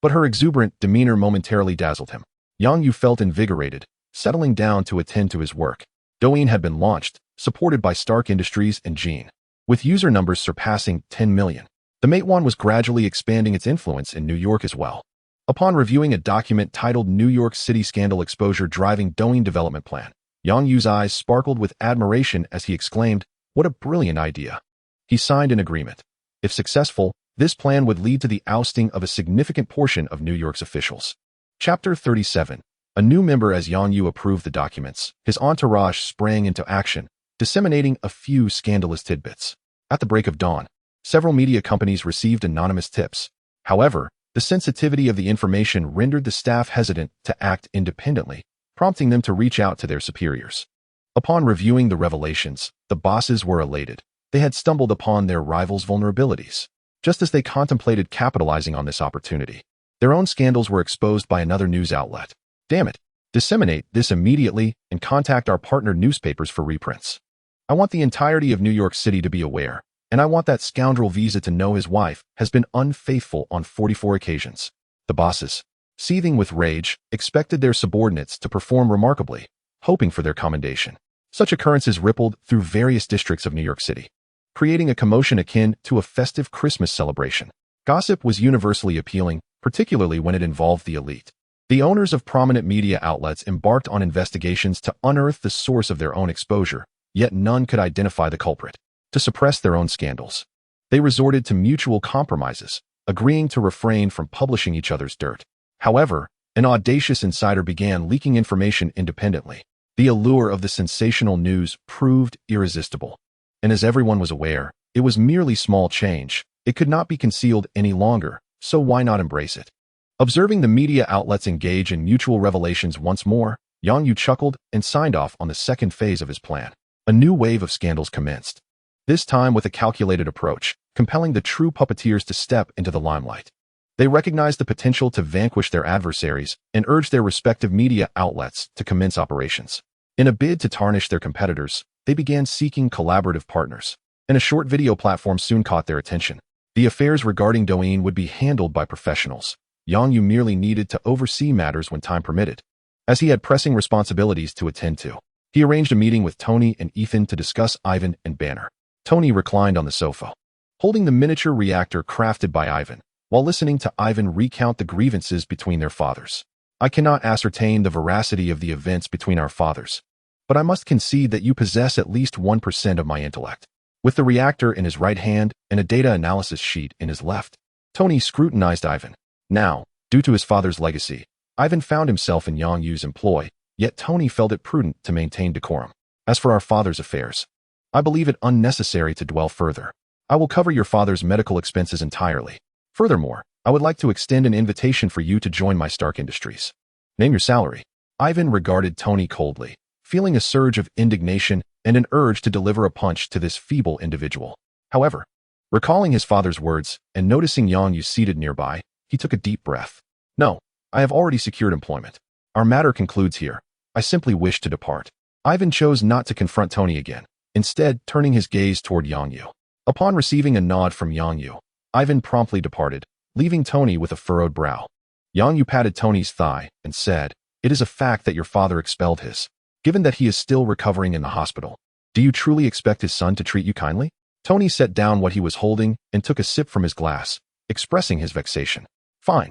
but her exuberant demeanor momentarily dazzled him. Yang Yu felt invigorated, settling down to attend to his work. Douyin had been launched, supported by Stark Industries and Gene, with user numbers surpassing 10 million. The Matewan was gradually expanding its influence in New York as well. Upon reviewing a document titled New York City Scandal Exposure Driving Douyin Development Plan, Yang Yu's eyes sparkled with admiration as he exclaimed, "What a brilliant idea." He signed an agreement. If successful, this plan would lead to the ousting of a significant portion of New York's officials. Chapter 37. A new member. As Yang Yu approved the documents, his entourage sprang into action, disseminating a few scandalous tidbits. At the break of dawn, several media companies received anonymous tips. However, the sensitivity of the information rendered the staff hesitant to act independently, prompting them to reach out to their superiors. Upon reviewing the revelations, the bosses were elated. They had stumbled upon their rivals' vulnerabilities. Just as they contemplated capitalizing on this opportunity, their own scandals were exposed by another news outlet. Damn it. Disseminate this immediately and contact our partner newspapers for reprints. I want the entirety of New York City to be aware, and I want that scoundrel Visa to know his wife has been unfaithful on 44 occasions. The bosses, seething with rage, expected their subordinates to perform remarkably, hoping for their commendation. Such occurrences rippled through various districts of New York City, creating a commotion akin to a festive Christmas celebration. Gossip was universally appealing, particularly when it involved the elite. The owners of prominent media outlets embarked on investigations to unearth the source of their own exposure, yet none could identify the culprit. To suppress their own scandals, they resorted to mutual compromises, agreeing to refrain from publishing each other's dirt. However, an audacious insider began leaking information independently. The allure of the sensational news proved irresistible. And as everyone was aware, it was merely small change. It could not be concealed any longer, so why not embrace it? Observing the media outlets engage in mutual revelations once more, Yang Yu chuckled and signed off on the second phase of his plan. A new wave of scandals commenced, this time with a calculated approach, compelling the true puppeteers to step into the limelight. They recognized the potential to vanquish their adversaries and urged their respective media outlets to commence operations. In a bid to tarnish their competitors, they began seeking collaborative partners, and a short video platform soon caught their attention. The affairs regarding Douyin would be handled by professionals. Yang Yu merely needed to oversee matters when time permitted, as he had pressing responsibilities to attend to. He arranged a meeting with Tony and Ethan to discuss Ivan and Banner. Tony reclined on the sofa, holding the miniature reactor crafted by Ivan, while listening to Ivan recount the grievances between their fathers. I cannot ascertain the veracity of the events between our fathers, but I must concede that you possess at least 1% of my intellect. with the reactor in his right hand and a data analysis sheet in his left. Tony scrutinized Ivan. Now, due to his father's legacy, Ivan found himself in Yang Yu's employ, yet Tony felt it prudent to maintain decorum. As for our father's affairs, I believe it unnecessary to dwell further. I will cover your father's medical expenses entirely. Furthermore, I would like to extend an invitation for you to join my Stark Industries. Name your salary. Ivan regarded Tony coldly, feeling a surge of indignation and an urge to deliver a punch to this feeble individual. However, recalling his father's words and noticing Yang Yu seated nearby, he took a deep breath. No, I have already secured employment. Our matter concludes here. I simply wish to depart. Ivan chose not to confront Tony again, instead turning his gaze toward Yang Yu. Upon receiving a nod from Yang Yu, Ivan promptly departed, leaving Tony with a furrowed brow. Yang Yu patted Tony's thigh and said, "It is a fact that your father expelled his. Given that he is still recovering in the hospital, do you truly expect his son to treat you kindly?" Tony set down what he was holding and took a sip from his glass, expressing his vexation. "Fine.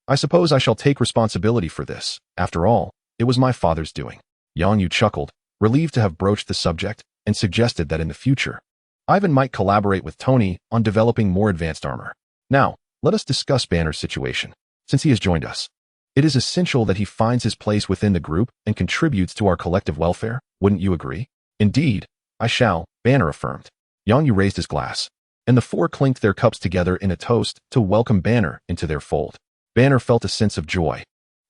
I suppose I shall take responsibility for this. After all, it was my father's doing." Yang Yu chuckled, relieved to have broached the subject, and suggested that in the future, Ivan might collaborate with Tony on developing more advanced armor. Now, let us discuss Banner's situation. Since he has joined us, it is essential that he finds his place within the group and contributes to our collective welfare, wouldn't you agree? Indeed, I shall, Banner affirmed. Yang Yu raised his glass, and the four clinked their cups together in a toast to welcome Banner into their fold. Banner felt a sense of joy,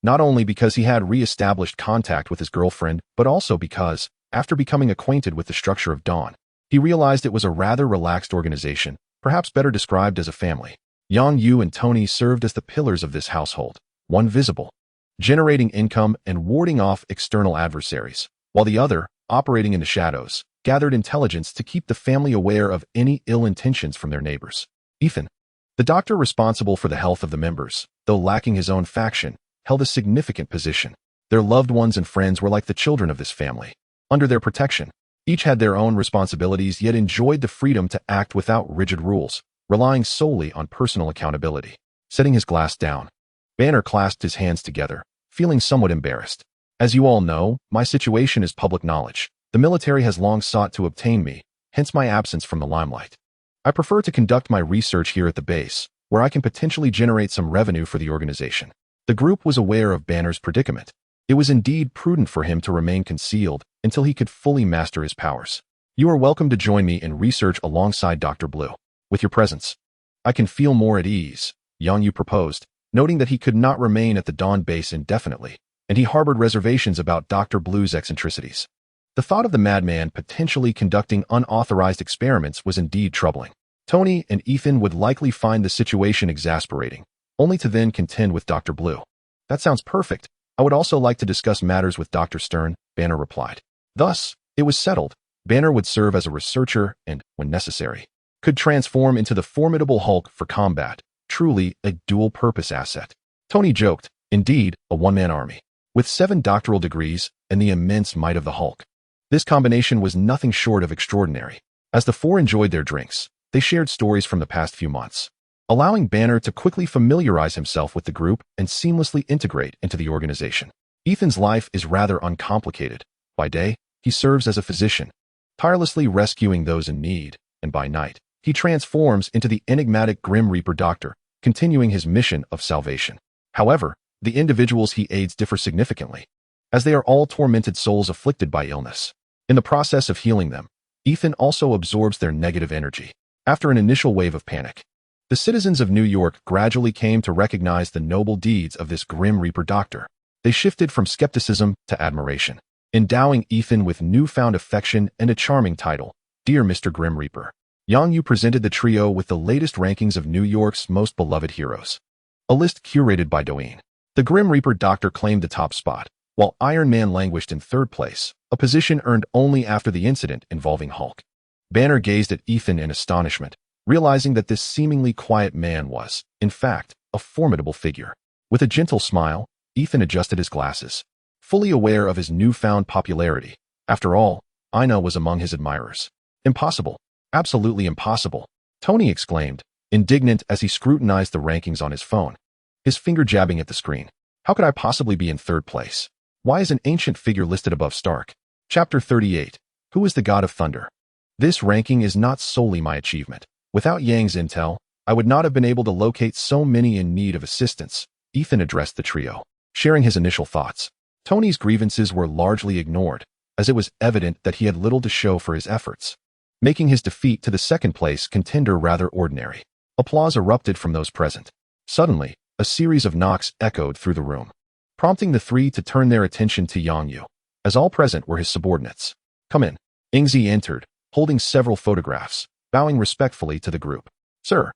not only because he had re-established contact with his girlfriend, but also because, after becoming acquainted with the structure of Dawn, he realized it was a rather relaxed organization, perhaps better described as a family. Yang Yu and Tony served as the pillars of this household, one visible, generating income and warding off external adversaries, while the other, operating in the shadows, gathered intelligence to keep the family aware of any ill intentions from their neighbors. Ethan, the doctor responsible for the health of the members, though lacking his own faction, held a significant position. Their loved ones and friends were like the children of this family. Under their protection, each had their own responsibilities yet enjoyed the freedom to act without rigid rules, relying solely on personal accountability. Setting his glass down, Banner clasped his hands together, feeling somewhat embarrassed. As you all know, my situation is public knowledge. The military has long sought to obtain me, hence my absence from the limelight. I prefer to conduct my research here at the base, where I can potentially generate some revenue for the organization. The group was aware of Banner's predicament. It was indeed prudent for him to remain concealed until he could fully master his powers. You are welcome to join me in research alongside Dr. Blue. With your presence, I can feel more at ease, Yang Yu proposed, noting that he could not remain at the Dawn base indefinitely, and he harbored reservations about Dr. Blue's eccentricities. The thought of the madman potentially conducting unauthorized experiments was indeed troubling. Tony and Ethan would likely find the situation exasperating, only to then contend with Dr. Blue. That sounds perfect. I would also like to discuss matters with Dr. Stern, Banner replied. Thus, it was settled. Banner would serve as a researcher and, when necessary, could transform into the formidable Hulk for combat, truly a dual-purpose asset. Tony joked, indeed, a one-man army, with 7 doctoral degrees and the immense might of the Hulk. This combination was nothing short of extraordinary. As the four enjoyed their drinks, they shared stories from the past few months, allowing Banner to quickly familiarize himself with the group and seamlessly integrate into the organization. Ethan's life is rather uncomplicated. By day, he serves as a physician, tirelessly rescuing those in need, and by night, he transforms into the enigmatic Grim Reaper Doctor, continuing his mission of salvation. However, the individuals he aids differ significantly, as they are all tormented souls afflicted by illness. In the process of healing them, Ethan also absorbs their negative energy. After an initial wave of panic, the citizens of New York gradually came to recognize the noble deeds of this Grim Reaper Doctor. They shifted from skepticism to admiration, endowing Ethan with newfound affection and a charming title, Dear Mr. Grim Reaper. Yang Yu presented the trio with the latest rankings of New York's most beloved heroes, a list curated by Doane. The Grim Reaper Doctor claimed the top spot, while Iron Man languished in third place, a position earned only after the incident involving Hulk. Banner gazed at Ethan in astonishment, realizing that this seemingly quiet man was, in fact, a formidable figure. With a gentle smile, Ethan adjusted his glasses, fully aware of his newfound popularity. After all, Ina was among his admirers. Impossible. Absolutely impossible, Tony exclaimed, indignant as he scrutinized the rankings on his phone, his finger jabbing at the screen. How could I possibly be in third place? Why is an ancient figure listed above Stark? Chapter 38. Who is the God of Thunder? This ranking is not solely my achievement. Without Yang's intel, I would not have been able to locate so many in need of assistance. Ethan addressed the trio, sharing his initial thoughts. Tony's grievances were largely ignored, as it was evident that he had little to show for his efforts, making his defeat to the second-place contender rather ordinary. Applause erupted from those present. Suddenly, a series of knocks echoed through the room, prompting the three to turn their attention to Yang Yu, as all present were his subordinates. "Come in." Ingzi entered, holding several photographs, bowing respectfully to the group. "Sir."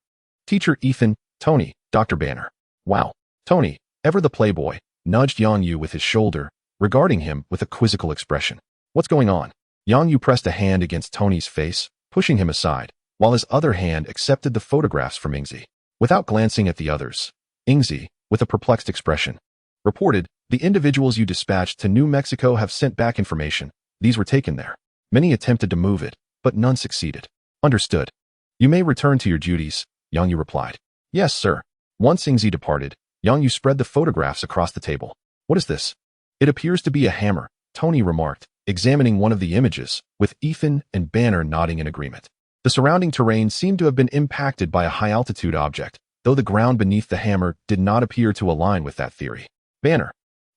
Teacher Ethan, Tony, Dr. Banner. "Wow." Tony, ever the playboy, nudged Yang Yu with his shoulder, regarding him with a quizzical expression. "What's going on?" Yang Yu pressed a hand against Tony's face, pushing him aside, while his other hand accepted the photographs from Ingzi. Without glancing at the others, Ingzi, with a perplexed expression, reported, "The individuals you dispatched to New Mexico have sent back information. These were taken there. Many attempted to move it, but none succeeded." "Understood. You may return to your duties," Yang Yu replied. "Yes, sir." Once Ingzi departed, Yang Yu spread the photographs across the table. "What is this?" "It appears to be a hammer," Tony remarked, examining one of the images, with Ethan and Banner nodding in agreement. The surrounding terrain seemed to have been impacted by a high-altitude object, though the ground beneath the hammer did not appear to align with that theory. Banner,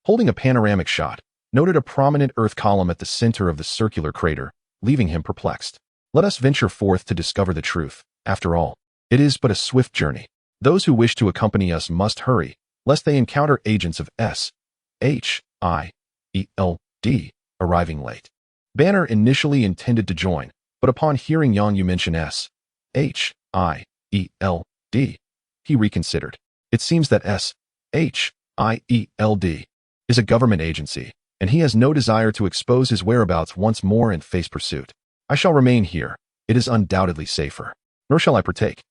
holding a panoramic shot, noted a prominent earth column at the center of the circular crater, leaving him perplexed. "Let us venture forth to discover the truth. After all, it is but a swift journey. Those who wish to accompany us must hurry, lest they encounter agents of S.H.I.E.L.D. arriving late." Banner initially intended to join, but upon hearing Yang Yu mention S.H.I.E.L.D., he reconsidered. It seems that S.H.I.E.L.D. is a government agency, and he has no desire to expose his whereabouts once more and face pursuit. "I shall remain here. It is undoubtedly safer. Nor shall I partake,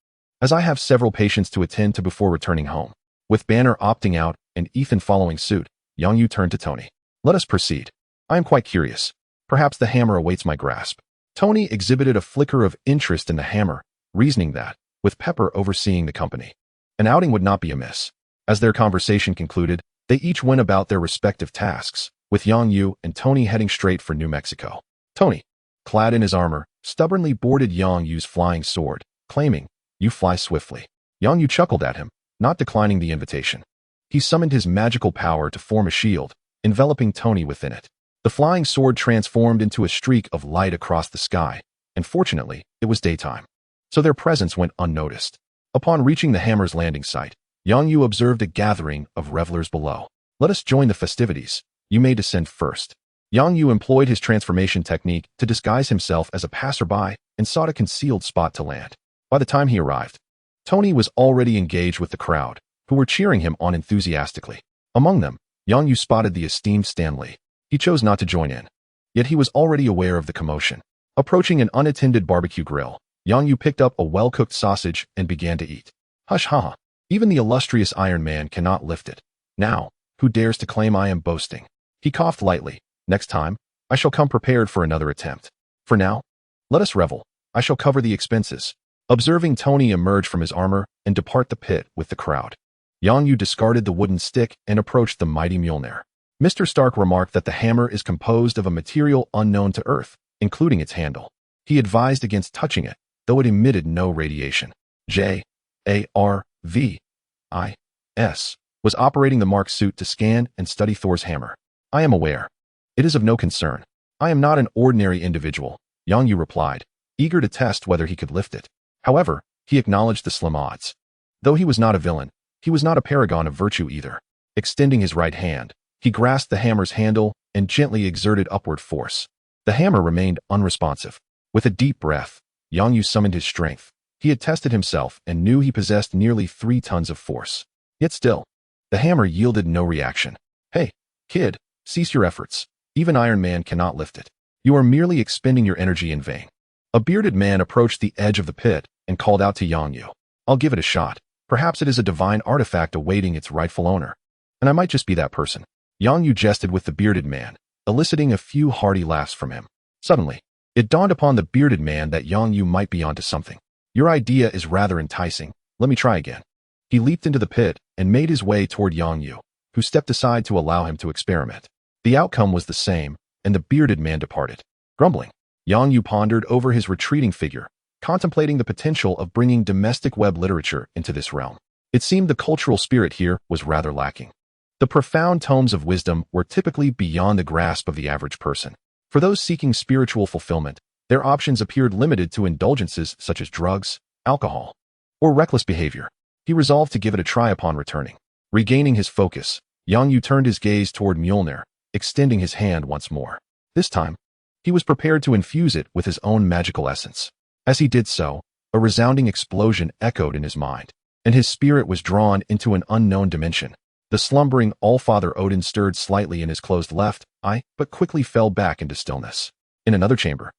as I have several patients to attend to before returning home." With Banner opting out and Ethan following suit, Yang Yu turned to Tony. "Let us proceed. I am quite curious. Perhaps the hammer awaits my grasp." Tony exhibited a flicker of interest in the hammer, reasoning that, with Pepper overseeing the company, an outing would not be amiss. As their conversation concluded, they each went about their respective tasks, with Yang Yu and Tony heading straight for New Mexico. Tony, clad in his armor, stubbornly boarded Yang Yu's flying sword, claiming, "You fly swiftly." Yang Yu chuckled at him, not declining the invitation. He summoned his magical power to form a shield, enveloping Tony within it. The flying sword transformed into a streak of light across the sky, and fortunately, it was daytime, so their presence went unnoticed. Upon reaching the hammer's landing site, Yang Yu observed a gathering of revelers below. "Let us join the festivities. You may descend first." Yang Yu employed his transformation technique to disguise himself as a passerby and sought a concealed spot to land. By the time he arrived, Tony was already engaged with the crowd, who were cheering him on enthusiastically. Among them, Yang Yu spotted the esteemed Stan Lee. He chose not to join in, yet he was already aware of the commotion. Approaching an unattended barbecue grill, Yang Yu picked up a well-cooked sausage and began to eat. "Hush, haha. Even the illustrious Iron Man cannot lift it. Now, who dares to claim I am boasting?" He coughed lightly. "Next time, I shall come prepared for another attempt. For now, let us revel. I shall cover the expenses." Observing Tony emerge from his armor and depart the pit with the crowd, Yang Yu discarded the wooden stick and approached the mighty Mjolnir. Mr. Stark remarked that the hammer is composed of a material unknown to Earth, including its handle. He advised against touching it, though it emitted no radiation. J.A.R.V.I.S. was operating the Mark suit to scan and study Thor's hammer. "I am aware. It is of no concern. I am not an ordinary individual," Yang Yu replied, eager to test whether he could lift it. However, he acknowledged the slim odds. Though he was not a villain, he was not a paragon of virtue either. Extending his right hand, he grasped the hammer's handle and gently exerted upward force. The hammer remained unresponsive. With a deep breath, Yang Yu summoned his strength. He had tested himself and knew he possessed nearly 3 tons of force. Yet still, the hammer yielded no reaction. "Hey, kid, cease your efforts. Even Iron Man cannot lift it. You are merely expending your energy in vain." A bearded man approached the edge of the pit and called out to Yang Yu. "I'll give it a shot. Perhaps it is a divine artifact awaiting its rightful owner. And I might just be that person." Yang Yu jested with the bearded man, eliciting a few hearty laughs from him. Suddenly, it dawned upon the bearded man that Yang Yu might be onto something. "Your idea is rather enticing. Let me try again." He leaped into the pit and made his way toward Yang Yu, who stepped aside to allow him to experiment. The outcome was the same, and the bearded man departed, grumbling. Yang Yu pondered over his retreating figure, contemplating the potential of bringing domestic web literature into this realm. It seemed the cultural spirit here was rather lacking. The profound tomes of wisdom were typically beyond the grasp of the average person. For those seeking spiritual fulfillment, their options appeared limited to indulgences such as drugs, alcohol, or reckless behavior. He resolved to give it a try upon returning. Regaining his focus, Yang Yu turned his gaze toward Mjolnir, extending his hand once more. This time, he was prepared to infuse it with his own magical essence. As he did so, a resounding explosion echoed in his mind, and his spirit was drawn into an unknown dimension. The slumbering Allfather Odin stirred slightly in his closed left eye, but quickly fell back into stillness. In another chamber,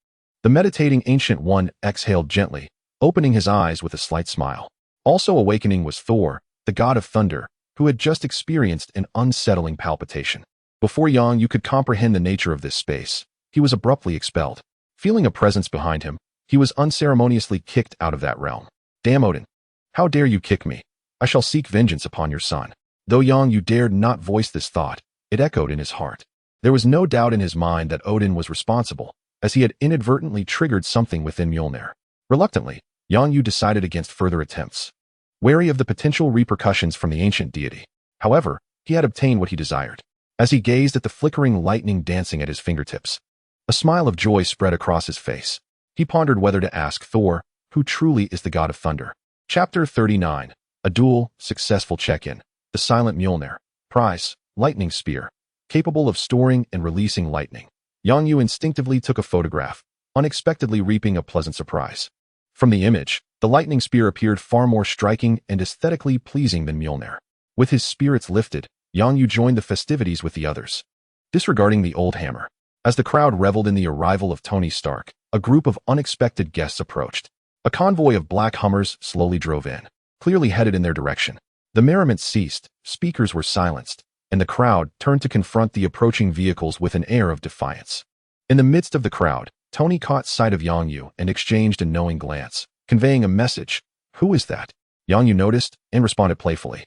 the meditating Ancient One exhaled gently, opening his eyes with a slight smile. Also awakening was Thor, the god of thunder, who had just experienced an unsettling palpitation. Before Yang Yu could comprehend the nature of this space, he was abruptly expelled. Feeling a presence behind him, he was unceremoniously kicked out of that realm. Damn Odin! How dare you kick me? I shall seek vengeance upon your son. Though Yang Yu dared not voice this thought, it echoed in his heart. There was no doubt in his mind that Odin was responsible, as he had inadvertently triggered something within Mjolnir. Reluctantly, Yang Yu decided against further attempts, wary of the potential repercussions from the ancient deity. However, he had obtained what he desired. As he gazed at the flickering lightning dancing at his fingertips, a smile of joy spread across his face. He pondered whether to ask Thor, who truly is the god of thunder. Chapter 39. A duel, successful check-in. The silent Mjolnir. Prize, lightning spear, capable of storing and releasing lightning. Yang Yu instinctively took a photograph, unexpectedly reaping a pleasant surprise. From the image, the lightning spear appeared far more striking and aesthetically pleasing than Mjolnir. With his spirits lifted, Yang Yu joined the festivities with the others, disregarding the old hammer. As the crowd reveled in the arrival of Tony Stark, a group of unexpected guests approached. A convoy of black Hummers slowly drove in, clearly headed in their direction. The merriment ceased, speakers were silenced, and the crowd turned to confront the approaching vehicles with an air of defiance. In the midst of the crowd, Tony caught sight of Yang Yu and exchanged a knowing glance, conveying a message. Who is that? Yang Yu noticed and responded playfully,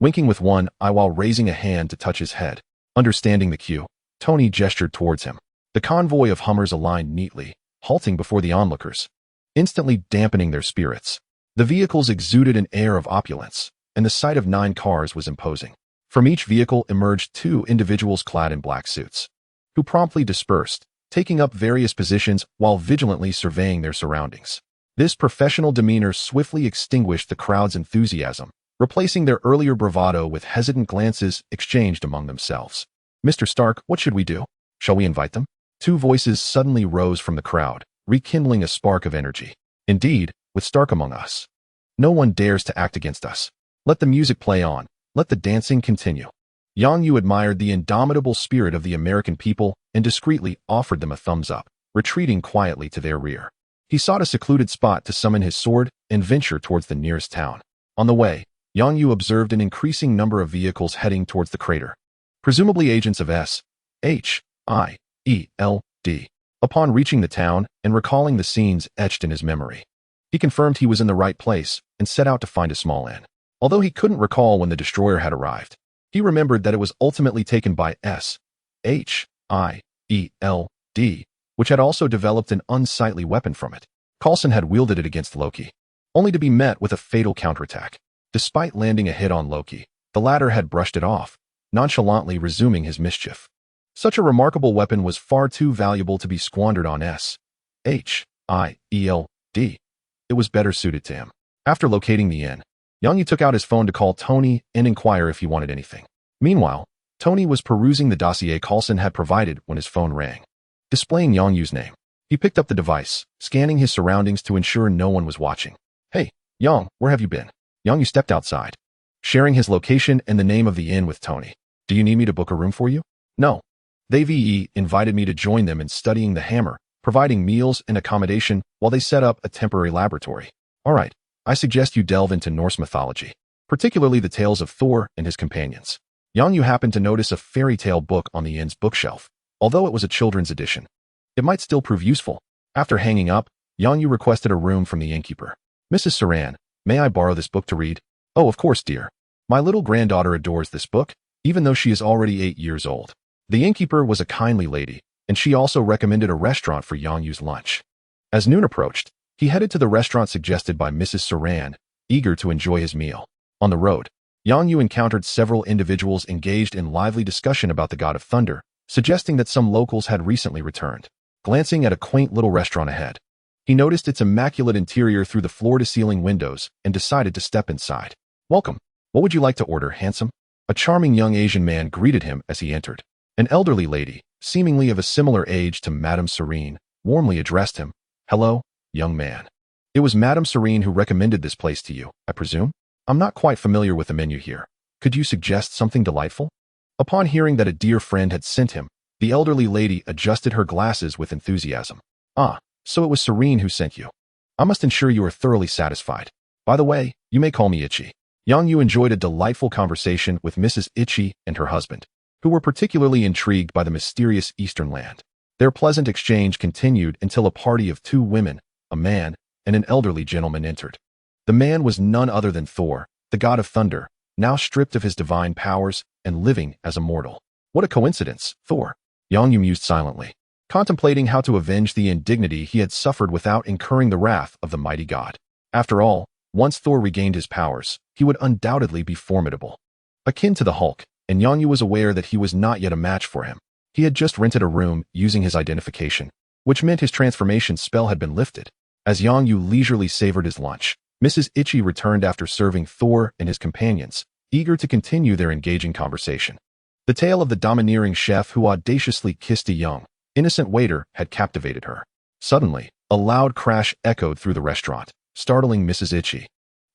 winking with one eye while raising a hand to touch his head. Understanding the cue, Tony gestured towards him. The convoy of Hummers aligned neatly, halting before the onlookers, instantly dampening their spirits. The vehicles exuded an air of opulence, and the sight of 9 cars was imposing. From each vehicle emerged 2 individuals clad in black suits, who promptly dispersed, taking up various positions while vigilantly surveying their surroundings. This professional demeanor swiftly extinguished the crowd's enthusiasm, replacing their earlier bravado with hesitant glances exchanged among themselves. Mr. Stark, what should we do? Shall we invite them? 2 voices suddenly rose from the crowd, rekindling a spark of energy. Indeed, with Stark among us, no one dares to act against us. Let the music play on. Let the dancing continue. Yang Yu admired the indomitable spirit of the American people and discreetly offered them a thumbs up, retreating quietly to their rear. He sought a secluded spot to summon his sword and venture towards the nearest town. On the way, Yang Yu observed an increasing number of vehicles heading towards the crater, presumably agents of SHIELD. Upon reaching the town and recalling the scenes etched in his memory, he confirmed he was in the right place and set out to find a small inn. Although he couldn't recall when the destroyer had arrived, he remembered that it was ultimately taken by SHIELD, which had also developed an unsightly weapon from it. Coulson had wielded it against Loki, only to be met with a fatal counterattack. Despite landing a hit on Loki, the latter had brushed it off, nonchalantly resuming his mischief. Such a remarkable weapon was far too valuable to be squandered on SHIELD. It was better suited to him. After locating the inn, Yang Yu took out his phone to call Tony and inquire if he wanted anything. Meanwhile, Tony was perusing the dossier Coulson had provided when his phone rang, displaying Yang Yu's name. He picked up the device, scanning his surroundings to ensure no one was watching. Hey, Yang, where have you been? Yang Yu stepped outside, sharing his location and the name of the inn with Tony. Do you need me to book a room for you? No. They invited me to join them in studying the hammer, providing meals and accommodation while they set up a temporary laboratory. All right, I suggest you delve into Norse mythology, particularly the tales of Thor and his companions. Yang Yu happened to notice a fairy tale book on the inn's bookshelf. Although it was a children's edition, it might still prove useful. After hanging up, Yang Yu requested a room from the innkeeper. Mrs. Saran, may I borrow this book to read? Oh, of course, dear. My little granddaughter adores this book, even though she is already 8 years old. The innkeeper was a kindly lady, and she also recommended a restaurant for Yang Yu's lunch. As noon approached, he headed to the restaurant suggested by Mrs. Saran, eager to enjoy his meal. On the road, Yang Yu encountered several individuals engaged in lively discussion about the God of Thunder, suggesting that some locals had recently returned. Glancing at a quaint little restaurant ahead, he noticed its immaculate interior through the floor-to-ceiling windows and decided to step inside. "Welcome. What would you like to order, handsome?" A charming young Asian man greeted him as he entered. An elderly lady, seemingly of a similar age to Madame Serene, warmly addressed him. "Hello, young man. It was Madame Serene who recommended this place to you, I presume? I'm not quite familiar with the menu here. Could you suggest something delightful?" Upon hearing that a dear friend had sent him, the elderly lady adjusted her glasses with enthusiasm. "Ah, so it was Serene who sent you. I must ensure you are thoroughly satisfied. By the way, you may call me Ichi." Yang Yu enjoyed a delightful conversation with Mrs. Ichi and her husband, who were particularly intrigued by the mysterious Eastern land. Their pleasant exchange continued until a party of 2 women, a man, and an elderly gentleman entered. The man was none other than Thor, the god of thunder, now stripped of his divine powers and living as a mortal. What a coincidence, Thor! Yang Yu mused silently, contemplating how to avenge the indignity he had suffered without incurring the wrath of the mighty god. After all, once Thor regained his powers, he would undoubtedly be formidable. Akin to the Hulk, and Yang Yu was aware that he was not yet a match for him. He had just rented a room using his identification, which meant his transformation spell had been lifted. As Yang Yu leisurely savored his lunch, Mrs. Ichi returned after serving Thor and his companions, eager to continue their engaging conversation. The tale of the domineering chef who audaciously kissed a young, innocent waiter had captivated her. Suddenly, a loud crash echoed through the restaurant, startling Mrs. Ichi,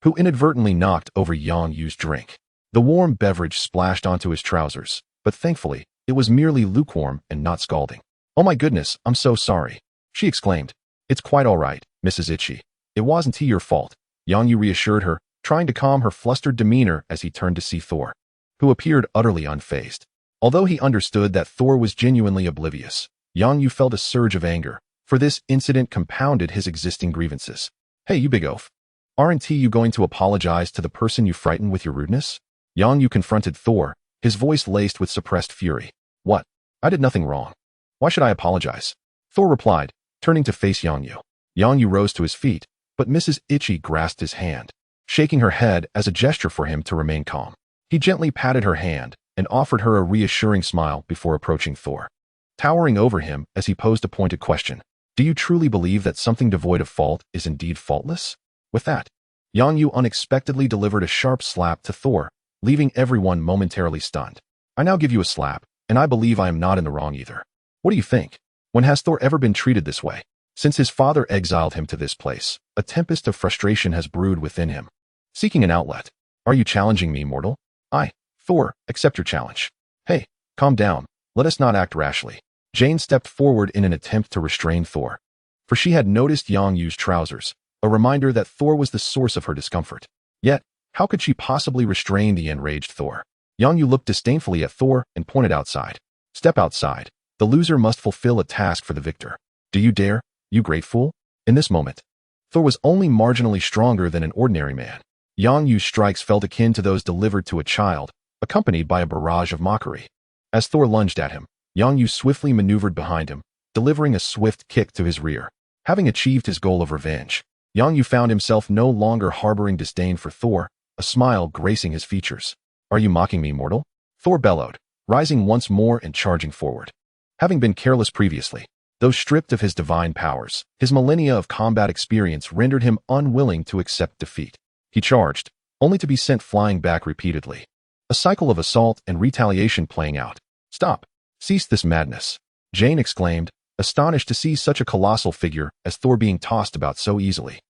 who inadvertently knocked over Yang Yu's drink. The warm beverage splashed onto his trousers, but thankfully, it was merely lukewarm and not scalding. "Oh my goodness, I'm so sorry," she exclaimed. "It's quite all right, Mrs. Ichi. It wasn't your fault," Yang Yu reassured her, trying to calm her flustered demeanor as he turned to see Thor, who appeared utterly unfazed. Although he understood that Thor was genuinely oblivious, Yang Yu felt a surge of anger, for this incident compounded his existing grievances. "Hey, you big oaf. Aren't you going to apologize to the person you frightened with your rudeness?" Yang Yu confronted Thor, his voice laced with suppressed fury. "What? I did nothing wrong. Why should I apologize?" Thor replied, turning to face Yang Yu. Yang Yu rose to his feet, but Mrs. Ichi grasped his hand, shaking her head as a gesture for him to remain calm. He gently patted her hand and offered her a reassuring smile before approaching Thor, towering over him as he posed a pointed question. "Do you truly believe that something devoid of fault is indeed faultless?" With that, Yang Yu unexpectedly delivered a sharp slap to Thor, leaving everyone momentarily stunned. "I now give you a slap, and I believe I am not in the wrong either. What do you think? When has Thor ever been treated this way? Since his father exiled him to this place, a tempest of frustration has brewed within him, seeking an outlet. Are you challenging me, mortal?" "I, Thor, accept your challenge." "Hey, calm down. Let us not act rashly." Jane stepped forward in an attempt to restrain Thor, for she had noticed Yang Yu's trousers, a reminder that Thor was the source of her discomfort. Yet, how could she possibly restrain the enraged Thor? Yang Yu looked disdainfully at Thor and pointed outside. "Step outside. The loser must fulfill a task for the victor. Do you dare, you great fool?" In this moment, Thor was only marginally stronger than an ordinary man. Yang Yu's strikes felt akin to those delivered to a child, accompanied by a barrage of mockery. As Thor lunged at him, Yang Yu swiftly maneuvered behind him, delivering a swift kick to his rear. Having achieved his goal of revenge, Yang Yu found himself no longer harboring disdain for Thor, a smile gracing his features. "Are you mocking me, mortal?" Thor bellowed, rising once more and charging forward. Having been careless previously, though stripped of his divine powers, his millennia of combat experience rendered him unwilling to accept defeat. He charged, only to be sent flying back repeatedly. A cycle of assault and retaliation playing out. "Stop! Cease this madness!" Jane exclaimed, astonished to see such a colossal figure as Thor being tossed about so easily.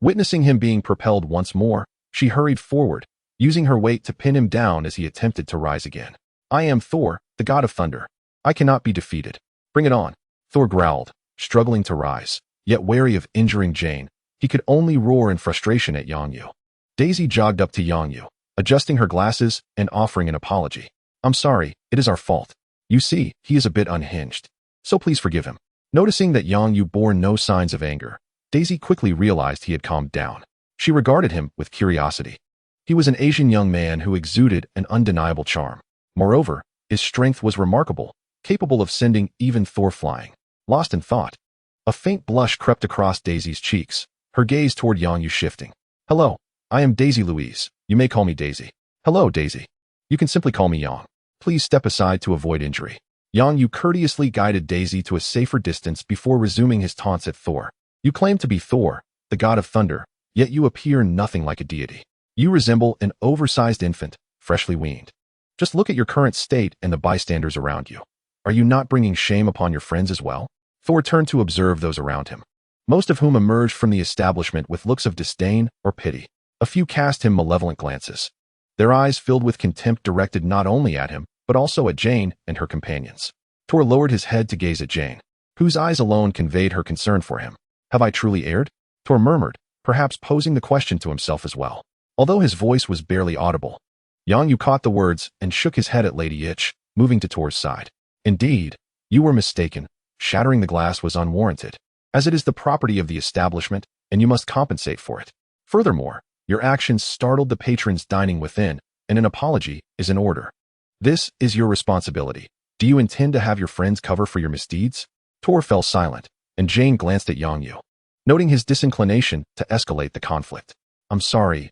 Witnessing him being propelled once more, she hurried forward, using her weight to pin him down as he attempted to rise again. "I am Thor, the god of thunder. I cannot be defeated. Bring it on." Thor growled, struggling to rise, yet wary of injuring Jane. He could only roar in frustration at Yang Yu. Daisy jogged up to Yang Yu, adjusting her glasses and offering an apology. "I'm sorry, it is our fault. You see, he is a bit unhinged. So please forgive him." Noticing that Yang Yu bore no signs of anger, Daisy quickly realized he had calmed down. She regarded him with curiosity. He was an Asian young man who exuded an undeniable charm. Moreover, his strength was remarkable, capable of sending even Thor flying. Lost in thought, a faint blush crept across Daisy's cheeks, her gaze toward Yang Yu shifting. Hello, I am Daisy Louise. You may call me Daisy. Hello, Daisy. You can simply call me Yang. Please step aside to avoid injury. Yang Yu courteously guided Daisy to a safer distance before resuming his taunts at Thor. You claim to be Thor, the god of thunder, yet you appear nothing like a deity. You resemble an oversized infant, freshly weaned. Just look at your current state and the bystanders around you. Are you not bringing shame upon your friends as well? Thor turned to observe those around him, most of whom emerged from the establishment with looks of disdain or pity. A few cast him malevolent glances, their eyes filled with contempt directed not only at him, but also at Jane and her companions. Thor lowered his head to gaze at Jane, whose eyes alone conveyed her concern for him. Have I truly erred? Thor murmured, perhaps posing the question to himself as well. Although his voice was barely audible, Yang Yu caught the words and shook his head at Lady Ich, moving to Thor's side. Indeed, you were mistaken. Shattering the glass was unwarranted, as it is the property of the establishment, and you must compensate for it. Furthermore, your actions startled the patrons dining within, and an apology is in order. This is your responsibility. Do you intend to have your friends cover for your misdeeds? Thor fell silent, and Jane glanced at Yang Yu, noting his disinclination to escalate the conflict. I'm sorry,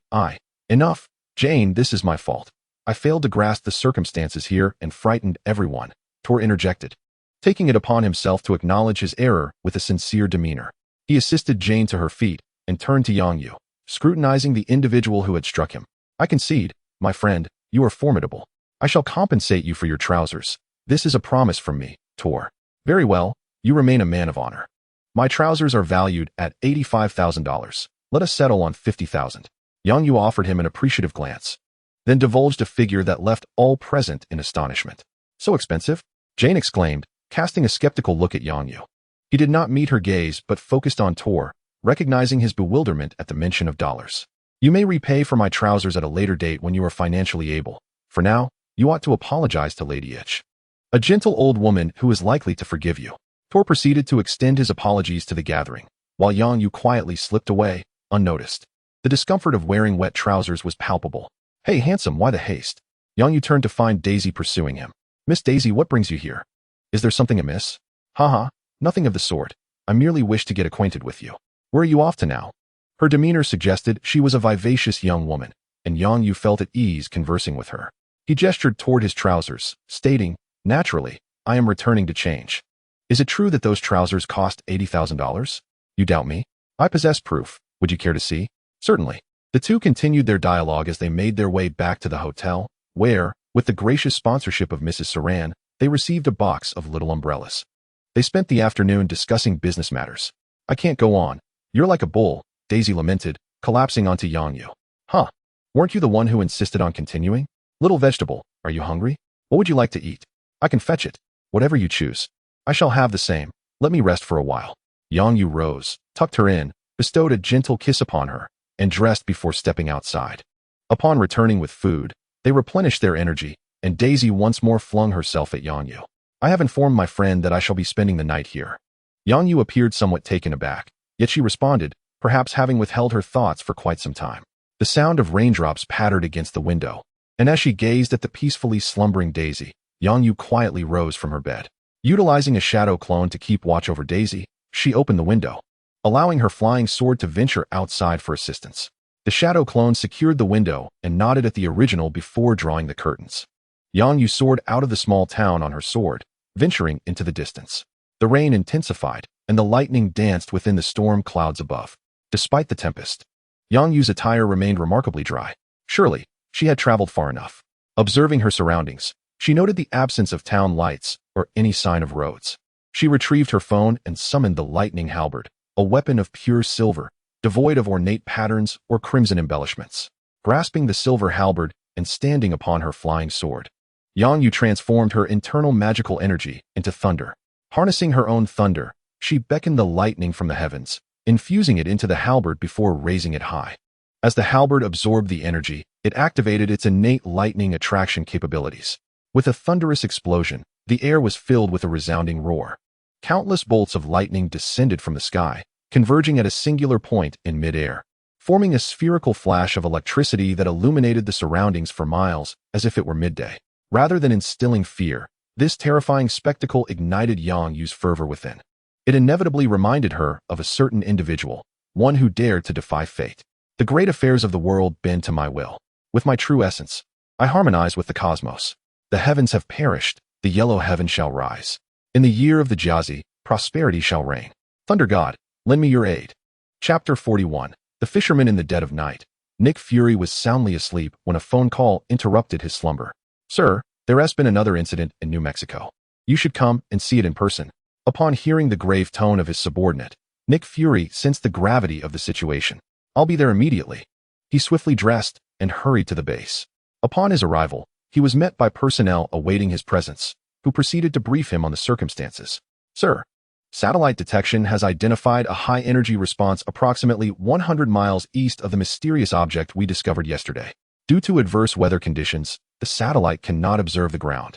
Enough. Jane, this is my fault. I failed to grasp the circumstances here and frightened everyone, Thor interjected, taking it upon himself to acknowledge his error with a sincere demeanor. He assisted Jane to her feet and turned to Yang Yu, scrutinizing the individual who had struck him. I concede, my friend, you are formidable. I shall compensate you for your trousers. This is a promise from me, Thor. Very well, you remain a man of honor. My trousers are valued at $85,000. Let us settle on $50,000. Yang Yu offered him an appreciative glance, then divulged a figure that left all present in astonishment. So expensive? Jane exclaimed, casting a skeptical look at Yang Yu. He did not meet her gaze but focused on Thor, recognizing his bewilderment at the mention of dollars. You may repay for my trousers at a later date when you are financially able. For now, you ought to apologize to Lady Ich, a gentle old woman who is likely to forgive you. Thor proceeded to extend his apologies to the gathering, while Yang Yu quietly slipped away, unnoticed. The discomfort of wearing wet trousers was palpable. Hey, handsome, why the haste? Yang Yu turned to find Daisy pursuing him. Miss Daisy, what brings you here? Is there something amiss? Haha, nothing of the sort. I merely wish to get acquainted with you. Where are you off to now? Her demeanor suggested she was a vivacious young woman, and Yang Yu felt at ease conversing with her. He gestured toward his trousers, stating, naturally, I am returning to change. Is it true that those trousers cost $80,000? You doubt me? I possess proof. Would you care to see? Certainly. The two continued their dialogue as they made their way back to the hotel, where, with the gracious sponsorship of Mrs. Saran, they received a box of little umbrellas. They spent the afternoon discussing business matters. I can't go on. You're like a bull, Daisy lamented, collapsing onto Yang Yu. Huh. Weren't you the one who insisted on continuing? Little vegetable, are you hungry? What would you like to eat? I can fetch it. Whatever you choose. I shall have the same. Let me rest for a while. Yang Yu rose, tucked her in, bestowed a gentle kiss upon her, and dressed before stepping outside. Upon returning with food, they replenished their energy, and Daisy once more flung herself at Yang Yu. I have informed my friend that I shall be spending the night here. Yang Yu appeared somewhat taken aback, yet she responded, perhaps having withheld her thoughts for quite some time. The sound of raindrops pattered against the window, and as she gazed at the peacefully slumbering Daisy, Yang Yu quietly rose from her bed. Utilizing a shadow clone to keep watch over Daisy, she opened the window, allowing her flying sword to venture outside for assistance. The shadow clone secured the window and nodded at the original before drawing the curtains. Yang Yu soared out of the small town on her sword, venturing into the distance. The rain intensified, and the lightning danced within the storm clouds above. Despite the tempest, Yang Yu's attire remained remarkably dry. Surely, she had traveled far enough. Observing her surroundings, she noted the absence of town lights or any sign of roads. She retrieved her phone and summoned the lightning halberd, a weapon of pure silver, devoid of ornate patterns or crimson embellishments. Grasping the silver halberd and standing upon her flying sword, Yang Yu transformed her internal magical energy into thunder. Harnessing her own thunder, she beckoned the lightning from the heavens, infusing it into the halberd before raising it high. As the halberd absorbed the energy, it activated its innate lightning attraction capabilities. With a thunderous explosion, the air was filled with a resounding roar. Countless bolts of lightning descended from the sky, converging at a singular point in midair, forming a spherical flash of electricity that illuminated the surroundings for miles as if it were midday. Rather than instilling fear, This terrifying spectacle ignited Yang Yu's fervor within. It inevitably reminded her of a certain individual, one who dared to defy fate. The great affairs of the world bend to my will. With my true essence, I harmonize with the cosmos. The heavens have perished, the yellow heaven shall rise. In the year of the Jazi, prosperity shall reign. Thunder God, lend me your aid. Chapter 41. The Fisherman in the Dead of Night. Nick Fury was soundly asleep when a phone call interrupted his slumber. Sir, there has been another incident in New Mexico. You should come and see it in person. Upon hearing the grave tone of his subordinate, Nick Fury sensed the gravity of the situation. I'll be there immediately. He swiftly dressed and hurried to the base. Upon his arrival, he was met by personnel awaiting his presence, who proceeded to brief him on the circumstances. Sir, satellite detection has identified a high-energy response approximately 100 miles east of the mysterious object we discovered yesterday. Due to adverse weather conditions, the satellite cannot observe the ground,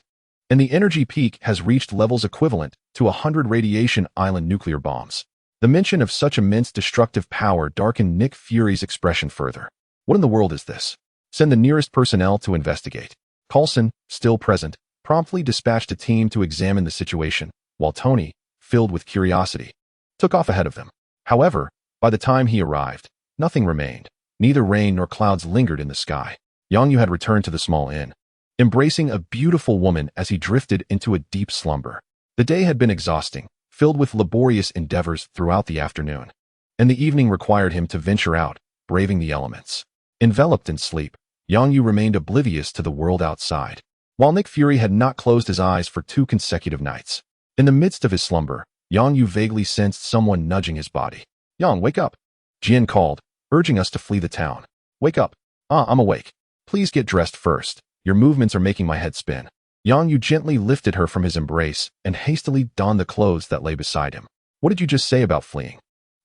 and the energy peak has reached levels equivalent to 100 radiation island nuclear bombs. The mention of such immense destructive power darkened Nick Fury's expression further. What in the world is this? Send the nearest personnel to investigate. Coulson, still present, promptly dispatched a team to examine the situation, while Tony, filled with curiosity, took off ahead of them. However, by the time he arrived, nothing remained. Neither rain nor clouds lingered in the sky. Yang Yu had returned to the small inn, embracing a beautiful woman as he drifted into a deep slumber. The day had been exhausting, filled with laborious endeavors throughout the afternoon, and the evening required him to venture out, braving the elements. Enveloped in sleep, Yang Yu remained oblivious to the world outside, while Nick Fury had not closed his eyes for 2 consecutive nights. In the midst of his slumber, Yang Yu vaguely sensed someone nudging his body. Yang, wake up! Jian called, urging us to flee the town. Wake up! I'm awake. Please get dressed first. Your movements are making my head spin. Yang Yu gently lifted her from his embrace and hastily donned the clothes that lay beside him. What did you just say about fleeing?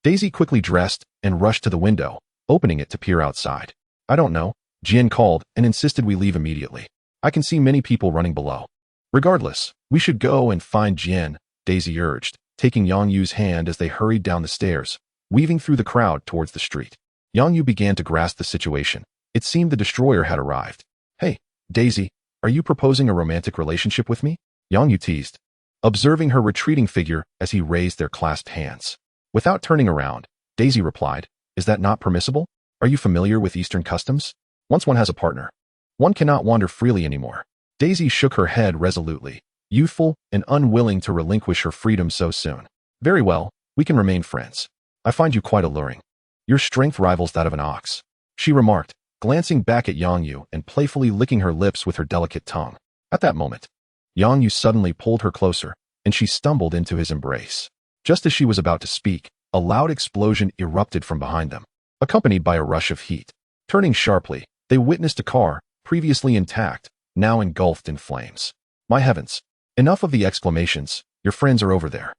Daisy quickly dressed and rushed to the window, opening it to peer outside. I don't know. Jian called and insisted we leave immediately. I can see many people running below. Regardless, we should go and find Jian, Daisy urged, taking Yang Yu's hand as they hurried down the stairs, weaving through the crowd towards the street. Yang Yu began to grasp the situation. It seemed the destroyer had arrived. Hey, Daisy, are you proposing a romantic relationship with me? Yang Yu teased, observing her retreating figure as he raised their clasped hands. Without turning around, Daisy replied, Is that not permissible? Are you familiar with Eastern customs? Once one has a partner, one cannot wander freely anymore. Daisy shook her head resolutely, youthful and unwilling to relinquish her freedom so soon. Very well, we can remain friends. I find you quite alluring. Your strength rivals that of an ox, she remarked, glancing back at Yang Yu and playfully licking her lips with her delicate tongue. At that moment, Yang Yu suddenly pulled her closer, and she stumbled into his embrace. Just as she was about to speak, a loud explosion erupted from behind them, accompanied by a rush of heat. Turning sharply, they witnessed a car, previously intact, now engulfed in flames. My heavens! Enough of the exclamations. Your friends are over there.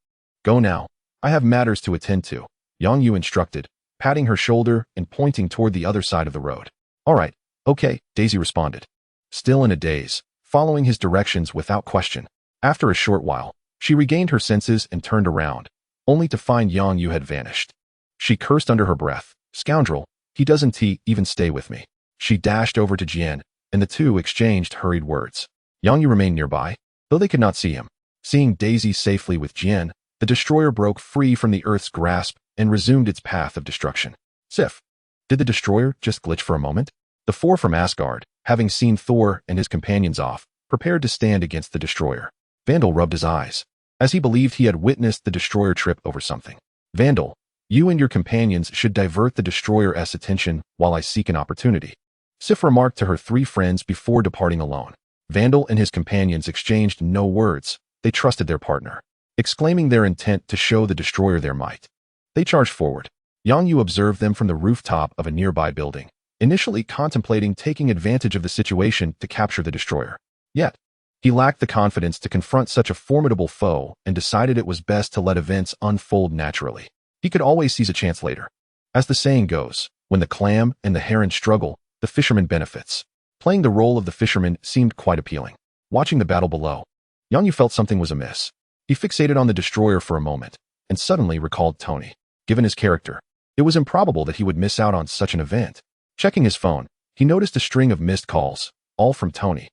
Go now. I have matters to attend to, Yang Yu instructed, patting her shoulder and pointing toward the other side of the road. All right, okay, Daisy responded, still in a daze, following his directions without question. After a short while, she regained her senses and turned around, only to find Yang Yu had vanished. She cursed under her breath. Scoundrel, he doesn't even stay with me. She dashed over to Jian, and the two exchanged hurried words. Yang Yu remained nearby, though they could not see him. Seeing Daisy safely with Jian, the destroyer broke free from the Earth's grasp and resumed its path of destruction. Sif, did the destroyer just glitch for a moment? The 4 from Asgard, having seen Thor and his companions off, prepared to stand against the destroyer. Vandal rubbed his eyes, as he believed he had witnessed the destroyer trip over something. Vandal, you and your companions should divert the destroyer's attention while I seek an opportunity, Sif remarked to her 3 friends before departing alone. Vandal and his companions exchanged no words. They trusted their partner, exclaiming their intent to show the destroyer their might. They charged forward. Yang Yu observed them from the rooftop of a nearby building, initially contemplating taking advantage of the situation to capture the destroyer. Yet, he lacked the confidence to confront such a formidable foe and decided it was best to let events unfold naturally. He could always seize a chance later. As the saying goes, when the clam and the heron struggle, the fisherman benefits. Playing the role of the fisherman seemed quite appealing. Watching the battle below, Yang Yu felt something was amiss. He fixated on the destroyer for a moment, and suddenly recalled Tony. Given his character, it was improbable that he would miss out on such an event. Checking his phone, he noticed a string of missed calls, all from Tony.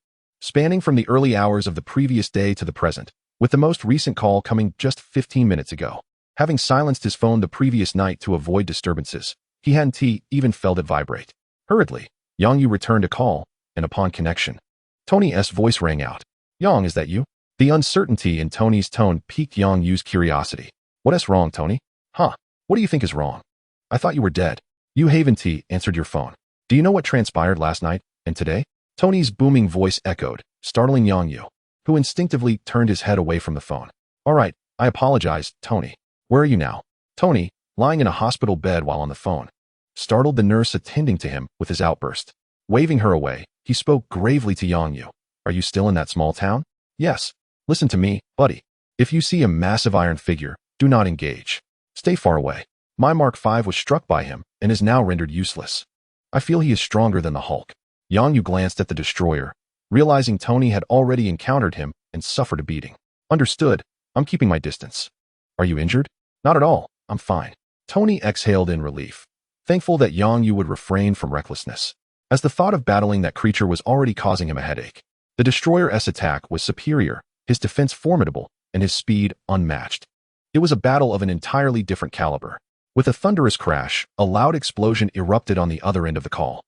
spanning from the early hours of the previous day to the present, with the most recent call coming just 15 minutes ago. Having silenced his phone the previous night to avoid disturbances, he hadn't even felt it vibrate. Hurriedly, Yang Yu returned a call, and upon connection, Tony's voice rang out. "Yang, is that you?" The uncertainty in Tony's tone piqued Yang Yu's curiosity. "What's wrong, Tony?" "Huh? What do you think is wrong?" "I thought you were dead." Yu Haven-T answered your phone. "Do you know what transpired last night and today?" Tony's booming voice echoed, startling Yang Yu, who instinctively turned his head away from the phone. "All right, I apologize, Tony. Where are you now?" Tony, lying in a hospital bed while on the phone, startled the nurse attending to him with his outburst. Waving her away, he spoke gravely to Yang Yu. "Are you still in that small town?" "Yes. Listen to me, buddy. If you see a massive iron figure, do not engage. Stay far away. My Mark V was struck by him and is now rendered useless. I feel he is stronger than the Hulk." Yang Yu glanced at the destroyer, realizing Tony had already encountered him and suffered a beating. "Understood. I'm keeping my distance." "Are you injured?" "Not at all. I'm fine." Tony exhaled in relief, thankful that Yang Yu would refrain from recklessness, as the thought of battling that creature was already causing him a headache. The destroyer's attack was superior, his defense formidable, and his speed unmatched. It was a battle of an entirely different caliber. With a thunderous crash, a loud explosion erupted on the other end of the call.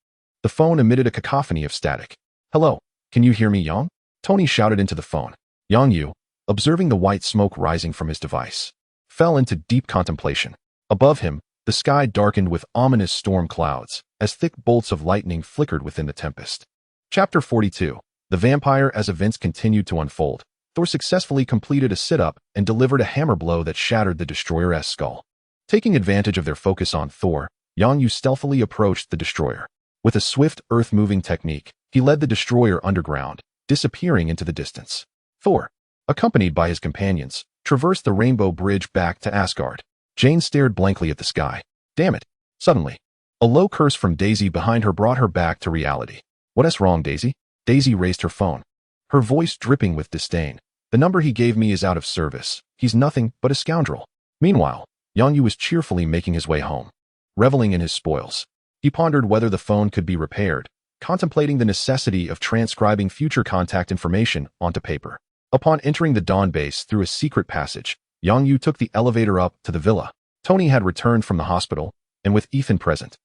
The phone emitted a cacophony of static. "Hello, can you hear me, Yang?" Tony shouted into the phone. Yang Yu, observing the white smoke rising from his device, fell into deep contemplation. Above him, the sky darkened with ominous storm clouds, as thick bolts of lightning flickered within the tempest. Chapter 42. The Vampire. As events continued to unfold, Thor successfully completed a sit-up and delivered a hammer blow that shattered the destroyer's skull. Taking advantage of their focus on Thor, Yang Yu stealthily approached the destroyer. With a swift, earth-moving technique, he led the destroyer underground, disappearing into the distance. Thor, accompanied by his companions, traversed the Rainbow Bridge back to Asgard. Jane stared blankly at the sky. "Damn it." Suddenly, a low curse from Daisy behind her brought her back to reality. "What's wrong, Daisy?" Daisy raised her phone, her voice dripping with disdain. "The number he gave me is out of service. He's nothing but a scoundrel." Meanwhile, Yang Yu was cheerfully making his way home, reveling in his spoils. He pondered whether the phone could be repaired, contemplating the necessity of transcribing future contact information onto paper. Upon entering the Dawn base through a secret passage, Yang Yu took the elevator up to the villa. Tony had returned from the hospital, and with Ethan present,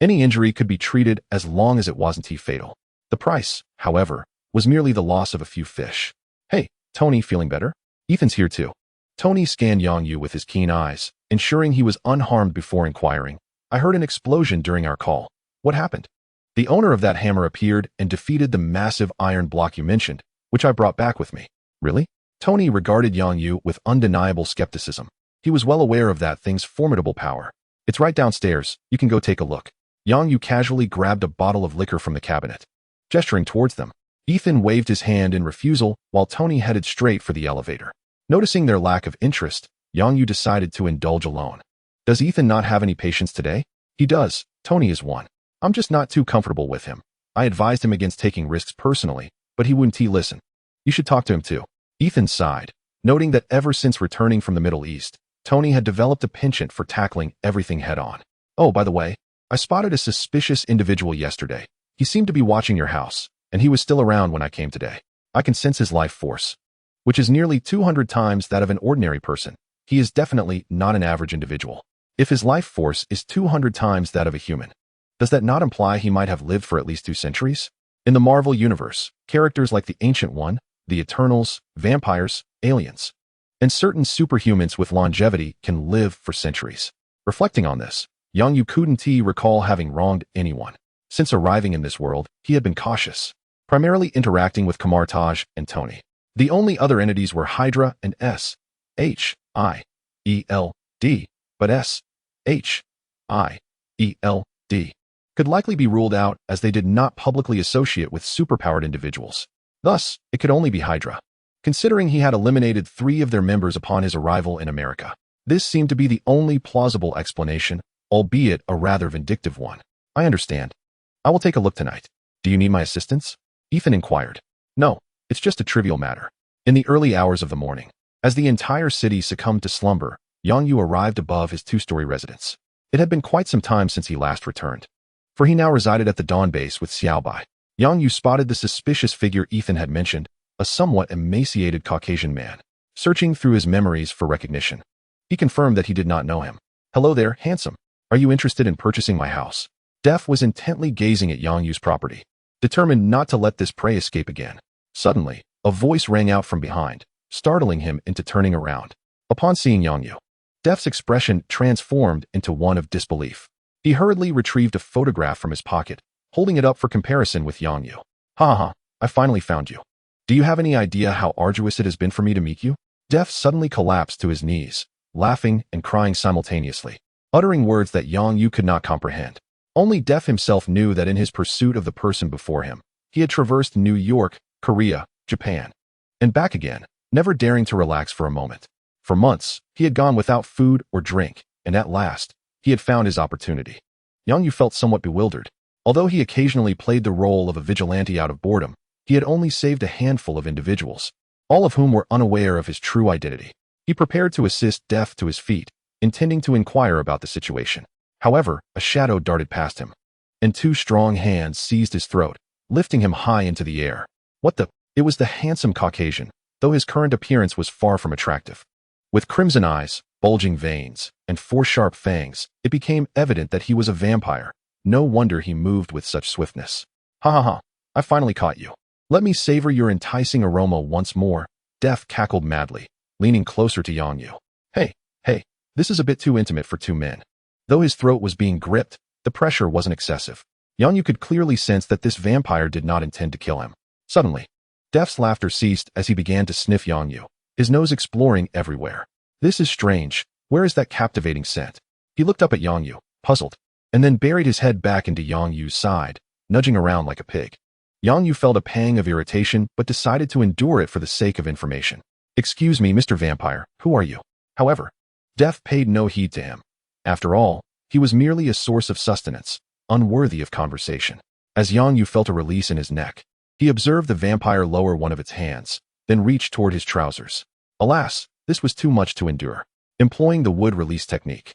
any injury could be treated as long as it wasn't fatal. The price, however, was merely the loss of a few fish. "Hey, Tony, feeling better?" "Ethan's here too." Tony scanned Yang Yu with his keen eyes, ensuring he was unharmed before inquiring. "I heard an explosion during our call. What happened?" "The owner of that hammer appeared and defeated the massive iron block you mentioned, which I brought back with me." "Really?" Tony regarded Yang Yu with undeniable skepticism. He was well aware of that thing's formidable power. "It's right downstairs. You can go take a look." Yang Yu casually grabbed a bottle of liquor from the cabinet, gesturing towards them. Ethan waved his hand in refusal while Tony headed straight for the elevator. Noticing their lack of interest, Yang Yu decided to indulge alone. "Does Ethan not have any patience today?" "He does. Tony is one. I'm just not too comfortable with him. I advised him against taking risks personally, but he wouldn't listen. You should talk to him too." Ethan sighed, noting that ever since returning from the Middle East, Tony had developed a penchant for tackling everything head-on. "Oh, by the way, I spotted a suspicious individual yesterday. He seemed to be watching your house, and he was still around when I came today. I can sense his life force, which is nearly 200 times that of an ordinary person. He is definitely not an average individual. If his life force is 200 times that of a human, does that not imply he might have lived for at least 2 centuries? In the Marvel Universe, characters like the Ancient One, the Eternals, vampires, aliens, and certain superhumans with longevity can live for centuries. Reflecting on this, Yang Yu couldn't recall having wronged anyone. Since arriving in this world, he had been cautious, primarily interacting with Kamar-Taj and Tony. The only other entities were Hydra and S-H-I-E-L-D, but S-H-I-E-L-D could likely be ruled out as they did not publicly associate with superpowered individuals. Thus, it could only be Hydra. Considering he had eliminated 3 of their members upon his arrival in America, this seemed to be the only plausible explanation, albeit a rather vindictive one. "I understand. I will take a look tonight. Do you need my assistance?" Ethan inquired. "No, it's just a trivial matter." In the early hours of the morning, as the entire city succumbed to slumber, Yang Yu arrived above his 2-story residence. It had been quite some time since he last returned, for he now resided at the Dawn base with Xiaobai. Yang Yu spotted the suspicious figure Ethan had mentioned, a somewhat emaciated Caucasian man, searching through his memories for recognition. He confirmed that he did not know him. "Hello there, handsome. Are you interested in purchasing my house?" Def was intently gazing at Yang Yu's property, determined not to let this prey escape again. Suddenly, a voice rang out from behind, startling him into turning around. Upon seeing Yang Yu, Def's expression transformed into one of disbelief. He hurriedly retrieved a photograph from his pocket, holding it up for comparison with Yang Yu. "Ha ha ha, I finally found you. Do you have any idea how arduous it has been for me to meet you?" Def suddenly collapsed to his knees, laughing and crying simultaneously, uttering words that Yang Yu could not comprehend. Only Def himself knew that in his pursuit of the person before him, he had traversed New York, Korea, Japan, and back again, never daring to relax for a moment. For months, he had gone without food or drink, and at last, he had found his opportunity. Yang Yu felt somewhat bewildered. Although he occasionally played the role of a vigilante out of boredom, he had only saved a handful of individuals, all of whom were unaware of his true identity. He prepared to assist Def to his feet, intending to inquire about the situation. However, a shadow darted past him, and two strong hands seized his throat, lifting him high into the air. What the? It was the handsome Caucasian, though his current appearance was far from attractive. With crimson eyes, bulging veins, and 4 sharp fangs, it became evident that he was a vampire. No wonder he moved with such swiftness. "Ha ha ha, I finally caught you. Let me savor your enticing aroma once more," Def cackled madly, leaning closer to Yang Yu. Hey, this is a bit too intimate for 2 men." Though his throat was being gripped, the pressure wasn't excessive. Yang Yu could clearly sense that this vampire did not intend to kill him. Suddenly, Def's laughter ceased as he began to sniff Yang Yu, his nose exploring everywhere. "This is strange. Where is that captivating scent?" He looked up at Yang Yu, puzzled, and then buried his head back into Yang Yu's side, nudging around like a pig. Yang Yu felt a pang of irritation but decided to endure it for the sake of information. "Excuse me, Mr. Vampire, who are you?" However, Def paid no heed to him. After all, he was merely a source of sustenance, unworthy of conversation. As Yang Yu felt a release in his neck, he observed the vampire lower one of its hands, then reach toward his trousers. Alas, this was too much to endure. Employing the wood release technique,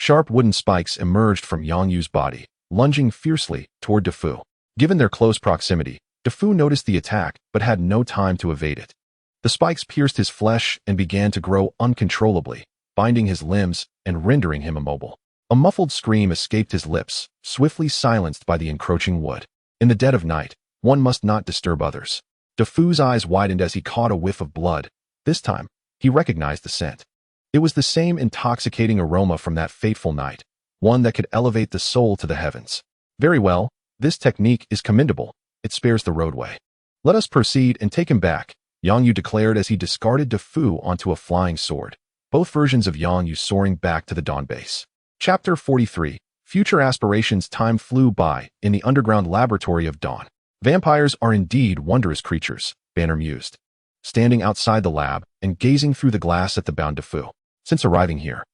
sharp wooden spikes emerged from Yang Yu's body, lunging fiercely toward Defu. Given their close proximity, Defu noticed the attack but had no time to evade it. The spikes pierced his flesh and began to grow uncontrollably, binding his limbs and rendering him immobile. A muffled scream escaped his lips, swiftly silenced by the encroaching wood. In the dead of night, one must not disturb others. Defu's eyes widened as he caught a whiff of blood. This time, he recognized the scent. It was the same intoxicating aroma from that fateful night, one that could elevate the soul to the heavens. "Very well, this technique is commendable. It spares the roadway. Let us proceed and take him back," Yang Yu declared as he discarded Defu onto a flying sword, both versions of Yang Yu soaring back to the dawn base. Chapter 43. Future aspirations. Time flew by in the underground laboratory of Dawn. "Vampires are indeed wondrous creatures," Banner mused, standing outside the lab and gazing through the glass at the bound Defu. Since arriving here,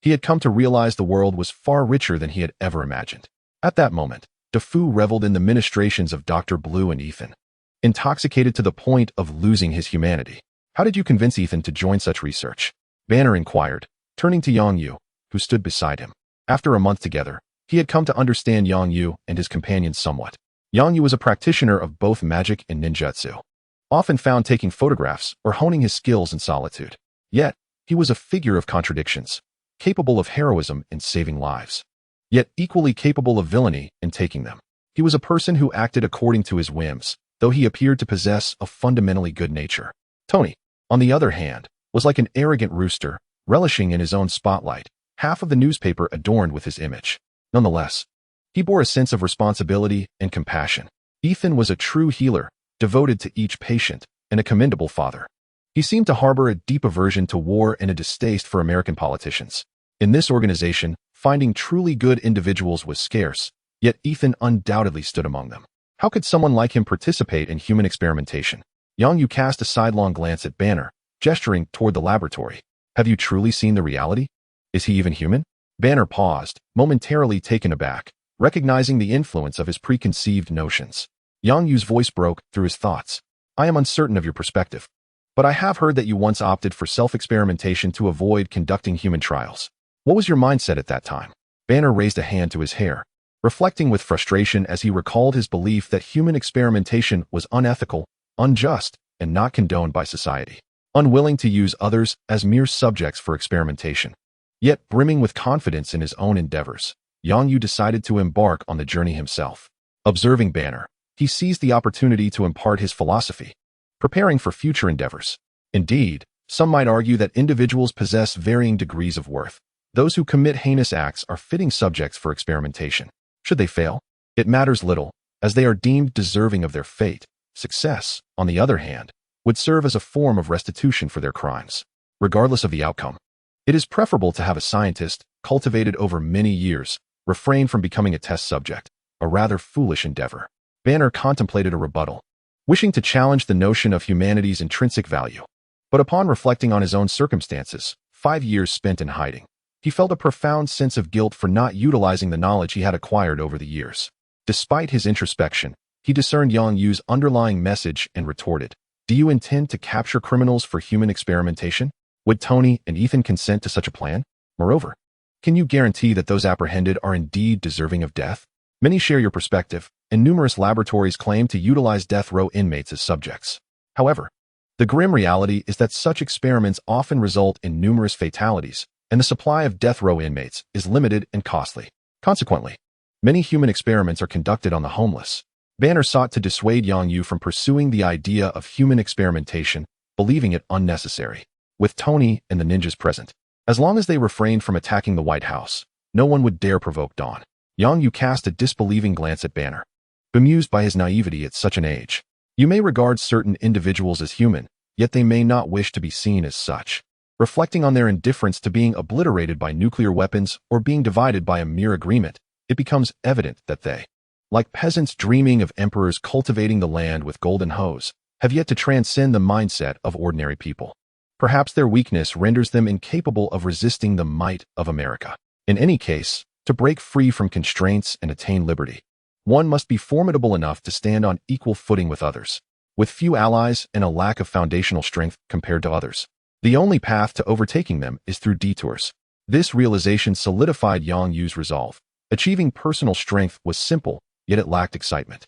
he had come to realize the world was far richer than he had ever imagined. At that moment, Defu reveled in the ministrations of Dr. Blue and Ethan, intoxicated to the point of losing his humanity. "How did you convince Ethan to join such research?" Banner inquired, turning to Yang Yu, who stood beside him. After a month together, he had come to understand Yang Yu and his companions somewhat. Yang Yu was a practitioner of both magic and ninjutsu, often found taking photographs or honing his skills in solitude. Yet, he was a figure of contradictions, capable of heroism in saving lives, yet equally capable of villainy in taking them. He was a person who acted according to his whims, though he appeared to possess a fundamentally good nature. Tony, on the other hand, was like an arrogant rooster, relishing in his own spotlight, half of the newspaper adorned with his image. Nonetheless, he bore a sense of responsibility and compassion. Ethan was a true healer, devoted to each patient, and a commendable father. He seemed to harbor a deep aversion to war and a distaste for American politicians. In this organization, finding truly good individuals was scarce, yet Ethan undoubtedly stood among them. How could someone like him participate in human experimentation? Yang Yu cast a sidelong glance at Banner, gesturing toward the laboratory. "Have you truly seen the reality? Is he even human?" Banner paused, momentarily taken aback, recognizing the influence of his preconceived notions. Yang Yu's voice broke through his thoughts. "I am uncertain of your perspective, but I have heard that you once opted for self-experimentation to avoid conducting human trials. What was your mindset at that time?" Banner raised a hand to his hair, reflecting with frustration as he recalled his belief that human experimentation was unethical, unjust, and not condoned by society. Unwilling to use others as mere subjects for experimentation, yet brimming with confidence in his own endeavors, Yang Yu decided to embark on the journey himself. Observing Banner, he seized the opportunity to impart his philosophy, preparing for future endeavors. Indeed, some might argue that individuals possess varying degrees of worth. Those who commit heinous acts are fitting subjects for experimentation. Should they fail, it matters little, as they are deemed deserving of their fate. Success, on the other hand, would serve as a form of restitution for their crimes, regardless of the outcome. It is preferable to have a scientist, cultivated over many years, refrain from becoming a test subject, a rather foolish endeavor. Banner contemplated a rebuttal, wishing to challenge the notion of humanity's intrinsic value. But upon reflecting on his own circumstances, 5 years spent in hiding, he felt a profound sense of guilt for not utilizing the knowledge he had acquired over the years. Despite his introspection, he discerned Yang Yu's underlying message and retorted, "Do you intend to capture criminals for human experimentation? Would Tony and Ethan consent to such a plan? Moreover, can you guarantee that those apprehended are indeed deserving of death? Many share your perspective, and numerous laboratories claim to utilize death row inmates as subjects. However, the grim reality is that such experiments often result in numerous fatalities, and the supply of death row inmates is limited and costly. Consequently, many human experiments are conducted on the homeless." Banner sought to dissuade Yang Yu from pursuing the idea of human experimentation, believing it unnecessary. With Tony and the ninjas present, as long as they refrained from attacking the White House, no one would dare provoke Dawn. Yang Yu cast a disbelieving glance at Banner, bemused by his naivety at such an age. You may regard certain individuals as human, yet they may not wish to be seen as such. Reflecting on their indifference to being obliterated by nuclear weapons or being divided by a mere agreement, it becomes evident that they, like peasants dreaming of emperors cultivating the land with golden hoes, have yet to transcend the mindset of ordinary people. Perhaps their weakness renders them incapable of resisting the might of America. In any case, to break free from constraints and attain liberty, one must be formidable enough to stand on equal footing with others, with few allies and a lack of foundational strength compared to others. The only path to overtaking them is through detours. This realization solidified Yang Yu's resolve. Achieving personal strength was simple, yet it lacked excitement.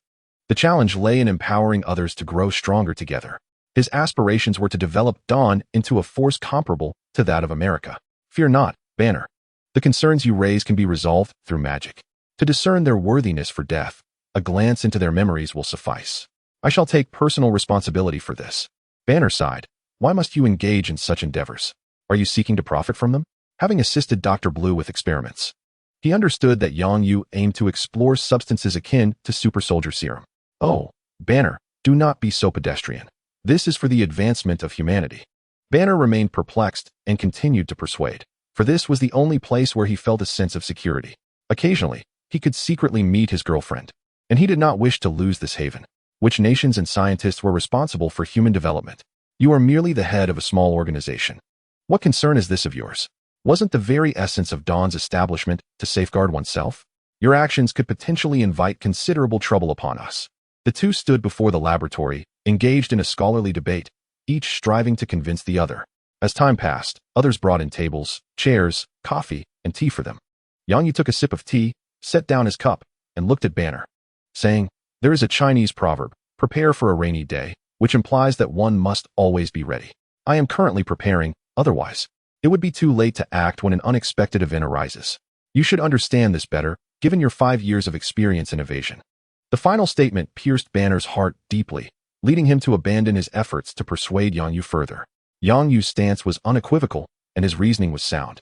The challenge lay in empowering others to grow stronger together. His aspirations were to develop Dawn into a force comparable to that of America. Fear not, Banner. The concerns you raise can be resolved through magic. To discern their worthiness for death, a glance into their memories will suffice. I shall take personal responsibility for this." Banner sighed. Why must you engage in such endeavors? Are you seeking to profit from them? Having assisted Dr. Blue with experiments, he understood that Yang Yu aimed to explore substances akin to super soldier serum. Oh, Banner, do not be so pedestrian. This is for the advancement of humanity. Banner remained perplexed and continued to persuade, for this was the only place where he felt a sense of security. Occasionally, he could secretly meet his girlfriend, and he did not wish to lose this haven. Which nations and scientists were responsible for human development? You are merely the head of a small organization. What concern is this of yours? Wasn't the very essence of Dawn's establishment to safeguard oneself? Your actions could potentially invite considerable trouble upon us. The two stood before the laboratory, engaged in a scholarly debate, each striving to convince the other. As time passed, others brought in tables, chairs, coffee, and tea for them. Yang Yu took a sip of tea, set down his cup, and looked at Banner, saying, "There is a Chinese proverb, prepare for a rainy day, which implies that one must always be ready. I am currently preparing, otherwise, it would be too late to act when an unexpected event arises. You should understand this better, given your 5 years of experience in evasion." The final statement pierced Banner's heart deeply, leading him to abandon his efforts to persuade Yang Yu further. Yang Yu's stance was unequivocal, and his reasoning was sound.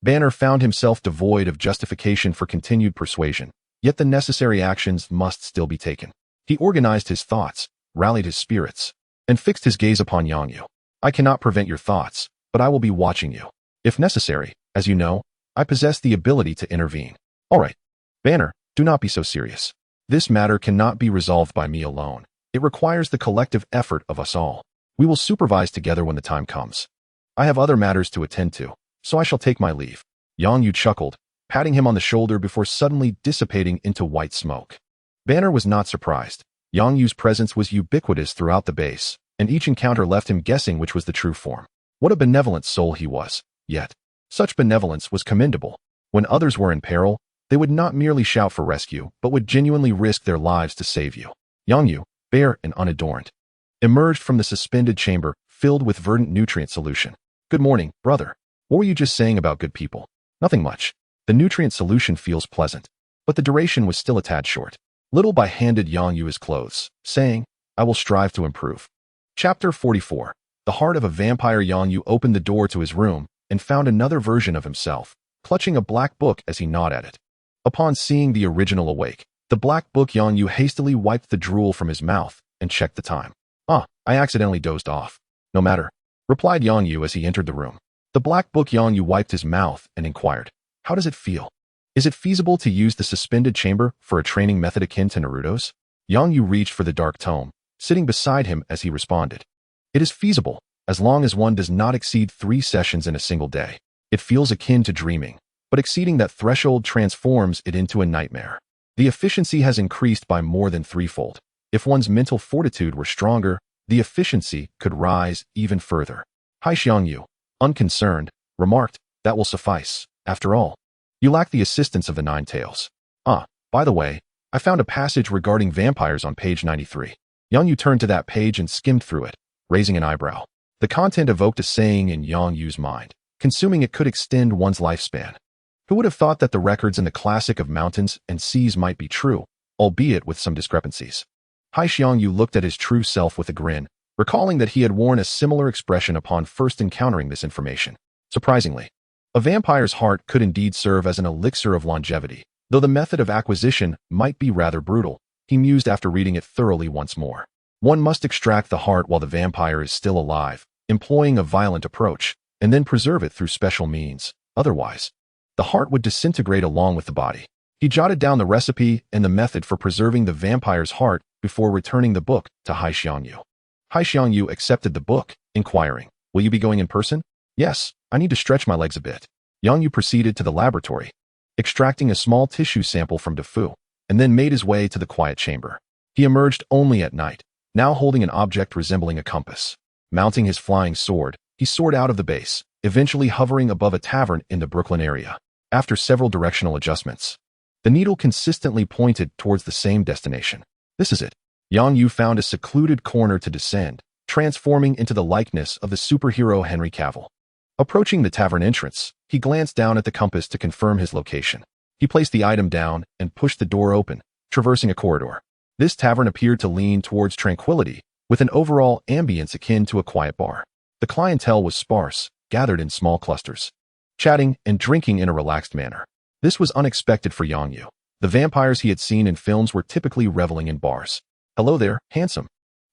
Banner found himself devoid of justification for continued persuasion, yet the necessary actions must still be taken. He organized his thoughts, rallied his spirits, and fixed his gaze upon Yang Yu. "I cannot prevent your thoughts, but I will be watching you. If necessary, as you know, I possess the ability to intervene." "All right. Banner, do not be so serious. This matter cannot be resolved by me alone. It requires the collective effort of us all. We will supervise together when the time comes. I have other matters to attend to, so I shall take my leave." Yang Yu chuckled, patting him on the shoulder before suddenly dissipating into white smoke. Banner was not surprised. Yang Yu's presence was ubiquitous throughout the base, and each encounter left him guessing which was the true form. What a benevolent soul he was, yet such benevolence was commendable. When others were in peril, They would not merely shout for rescue, but would genuinely risk their lives to save you. Yang Yu, bare and unadorned, emerged from the suspended chamber filled with verdant nutrient solution. Good morning, brother. What were you just saying about good people? Nothing much. The nutrient solution feels pleasant, but the duration was still a tad short. Little by handed Yang Yu his clothes, saying, I will strive to improve. Chapter 44. The heart of a vampire. Yang Yu opened the door to his room and found another version of himself, clutching a black book as he gnawed at it. Upon seeing the original awake, the black book, Yang Yu hastily wiped the drool from his mouth and checked the time. I accidentally dozed off. No matter, replied Yang Yu as he entered the room. The black book. Yang Yu wiped his mouth and inquired, how does it feel? Is it feasible to use the suspended chamber for a training method akin to Naruto's? Yang Yu reached for the dark tome, sitting beside him as he responded. It is feasible, as long as one does not exceed 3 sessions in a single day. It feels akin to dreaming, but exceeding that threshold transforms it into a nightmare. The efficiency has increased by more than threefold. If one's mental fortitude were stronger, the efficiency could rise even further. Yang Yu, unconcerned, remarked, that will suffice. After all, you lack the assistance of the 9 tails. By the way, I found a passage regarding vampires on page 93. Yang Yu turned to that page and skimmed through it, raising an eyebrow. The content evoked a saying in Yang Yu's mind. Consuming it could extend one's lifespan. Who would have thought that the records in the classic of mountains and seas might be true, albeit with some discrepancies? Yang Yu looked at his true self with a grin, recalling that he had worn a similar expression upon first encountering this information. Surprisingly, a vampire's heart could indeed serve as an elixir of longevity, though the method of acquisition might be rather brutal, he mused after reading it thoroughly once more. One must extract the heart while the vampire is still alive, employing a violent approach, and then preserve it through special means. Otherwise, the heart would disintegrate along with the body. He jotted down the recipe and the method for preserving the vampire's heart before returning the book to Yang Yu. Yang Yu accepted the book, inquiring, will you be going in person? Yes, I need to stretch my legs a bit. Yang Yu proceeded to the laboratory, extracting a small tissue sample from Defu, and then made his way to the quiet chamber. He emerged only at night, now holding an object resembling a compass. Mounting his flying sword, he soared out of the base, eventually hovering above a tavern in the Brooklyn area. After several directional adjustments, the needle consistently pointed towards the same destination. This is it. Yang Yu found a secluded corner to descend, transforming into the likeness of the superhero Henry Cavill. Approaching the tavern entrance, he glanced down at the compass to confirm his location. He placed the item down and pushed the door open, traversing a corridor. This tavern appeared to lean towards tranquility, with an overall ambience akin to a quiet bar. The clientele was sparse, gathered in small clusters, chatting and drinking in a relaxed manner. This was unexpected for Yang Yu. The vampires he had seen in films were typically reveling in bars. Hello there, handsome.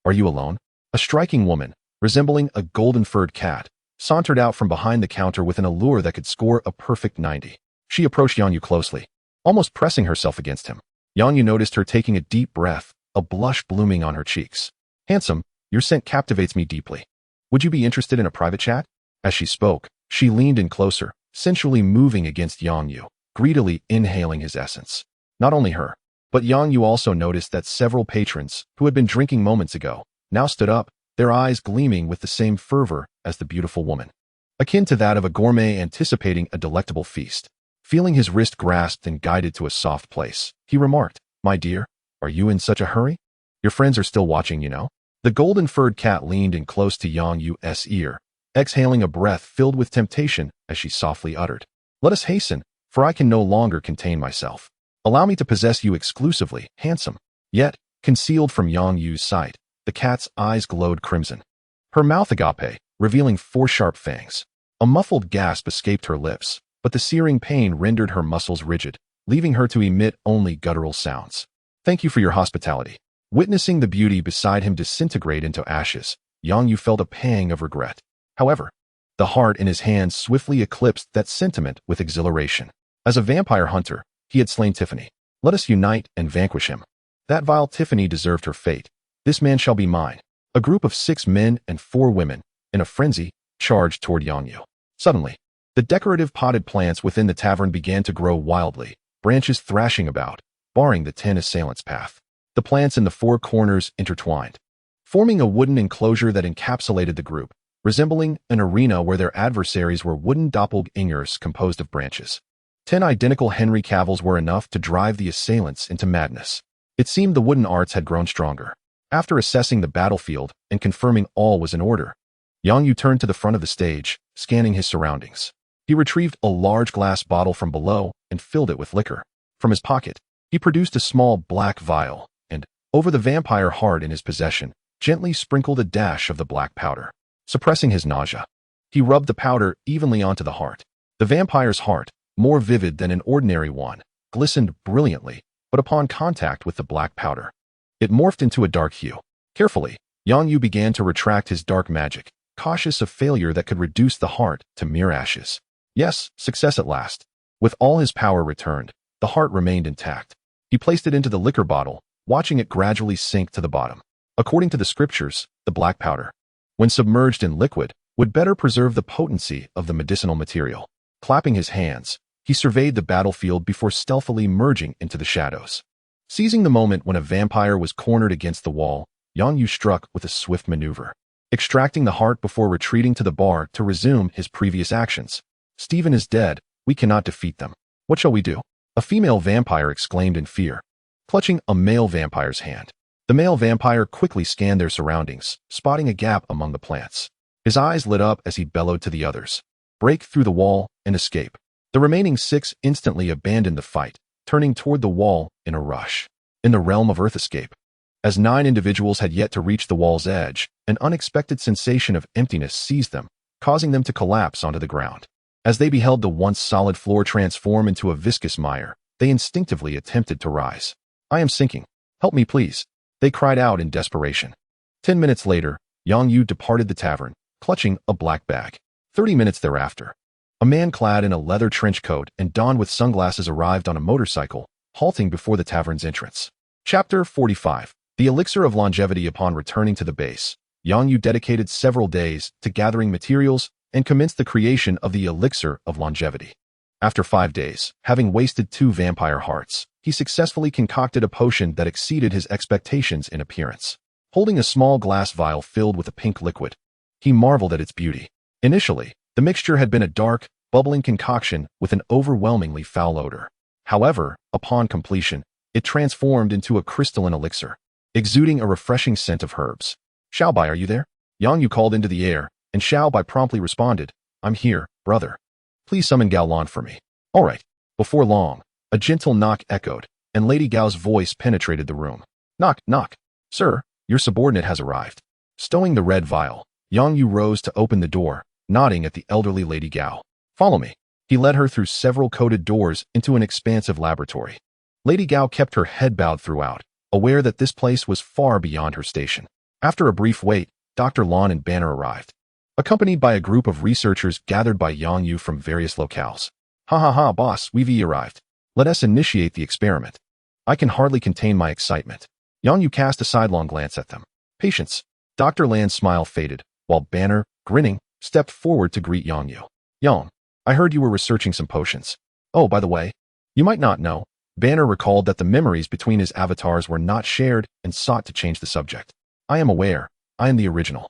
Are you alone? A striking woman, resembling a golden-furred cat, sauntered out from behind the counter with an allure that could score a perfect 90. She approached Yang Yu closely, almost pressing herself against him. Yang Yu noticed her taking a deep breath, a blush blooming on her cheeks. Handsome, your scent captivates me deeply. Would you be interested in a private chat? As she spoke, she leaned in closer, sensually moving against Yang Yu, greedily inhaling his essence. Not only her, but Yang Yu also noticed that several patrons, who had been drinking moments ago, now stood up, their eyes gleaming with the same fervor as the beautiful woman, akin to that of a gourmet anticipating a delectable feast. Feeling his wrist grasped and guided to a soft place, he remarked, My dear, are you in such a hurry? Your friends are still watching, you know. The golden-furred cat leaned in close to Yang Yu's ear, exhaling a breath filled with temptation as she softly uttered, Let us hasten, for I can no longer contain myself. Allow me to possess you exclusively, handsome. Yet, concealed from Yang Yu's sight, the cat's eyes glowed crimson. Her mouth agape, revealing 4 sharp fangs. A muffled gasp escaped her lips, but the searing pain rendered her muscles rigid, leaving her to emit only guttural sounds. Thank you for your hospitality. Witnessing the beauty beside him disintegrate into ashes, Yang Yu felt a pang of regret. However, the heart in his hands swiftly eclipsed that sentiment with exhilaration. As a vampire hunter, he had slain Tiffany. Let us unite and vanquish him. That vile Tiffany deserved her fate. This man shall be mine. A group of 6 men and 4 women, in a frenzy, charged toward Yang Yu. Suddenly, the decorative potted plants within the tavern began to grow wildly, branches thrashing about, barring the 10 assailants' path. The plants in the 4 corners intertwined, forming a wooden enclosure that encapsulated the group, resembling an arena where their adversaries were wooden doppelgangers composed of branches. 10 identical Henry Cavills were enough to drive the assailants into madness. It seemed the wooden arts had grown stronger. After assessing the battlefield and confirming all was in order, Yang Yu turned to the front of the stage, scanning his surroundings. He retrieved a large glass bottle from below and filled it with liquor. From his pocket, he produced a small black vial and, over the vampire heart in his possession, gently sprinkled a dash of the black powder. Suppressing his nausea, he rubbed the powder evenly onto the heart. The vampire's heart, more vivid than an ordinary one, glistened brilliantly, but upon contact with the black powder, it morphed into a dark hue. Carefully, Yang Yu began to retract his dark magic, cautious of failure that could reduce the heart to mere ashes. Yes, success at last. With all his power returned, the heart remained intact. He placed it into the liquor bottle, watching it gradually sink to the bottom. According to the scriptures, the black powder, when submerged in liquid, would better preserve the potency of the medicinal material. Clapping his hands, he surveyed the battlefield before stealthily merging into the shadows. Seizing the moment when a vampire was cornered against the wall, Yang Yu struck with a swift maneuver, extracting the heart before retreating to the bar to resume his previous actions. Stephen is dead. We cannot defeat them. What shall we do? A female vampire exclaimed in fear, clutching a male vampire's hand. The male vampire quickly scanned their surroundings, spotting a gap among the plants. His eyes lit up as he bellowed to the others, "Break through the wall and escape." The remaining 6 instantly abandoned the fight, turning toward the wall in a rush. In the realm of Earth escape, as 9 individuals had yet to reach the wall's edge, an unexpected sensation of emptiness seized them, causing them to collapse onto the ground. As they beheld the once solid floor transform into a viscous mire, they instinctively attempted to rise. "I am sinking. Help me, please," they cried out in desperation. 10 minutes later, Yang Yu departed the tavern, clutching a black bag. 30 minutes thereafter, a man clad in a leather trench coat and donned with sunglasses arrived on a motorcycle, halting before the tavern's entrance. Chapter 45. The Elixir of Longevity. Upon returning to the base, Yang Yu dedicated several days to gathering materials and commenced the creation of the Elixir of Longevity. After 5 days, having wasted 2 vampire hearts, he successfully concocted a potion that exceeded his expectations in appearance. Holding a small glass vial filled with a pink liquid, he marveled at its beauty. Initially, the mixture had been a dark, bubbling concoction with an overwhelmingly foul odor. However, upon completion, it transformed into a crystalline elixir, exuding a refreshing scent of herbs. "Xiaobai, are you there?" Yang Yu called into the air, and Xiaobai promptly responded, "I'm here, brother. Please summon Gao Lan for me." "All right." Before long, a gentle knock echoed, and Lady Gao's voice penetrated the room. "Knock, knock. Sir, your subordinate has arrived." Stowing the red vial, Yang Yu rose to open the door, nodding at the elderly Lady Gao. "Follow me." He led her through several coded doors into an expansive laboratory. Lady Gao kept her head bowed throughout, aware that this place was far beyond her station. After a brief wait, Dr. Lan and Banner arrived, accompanied by a group of researchers gathered by Yang Yu from various locales. "Ha ha ha, boss, we've arrived. Let us initiate the experiment." I can hardly contain my excitement. Yang Yu cast a sidelong glance at them. "Patience." Dr. Lan's smile faded, while Banner, grinning, stepped forward to greet Yang Yu. "Yang, I heard you were researching some potions. Oh, by the way, you might not know." Banner recalled that the memories between his avatars were not shared and sought to change the subject. "I am aware. I am the original.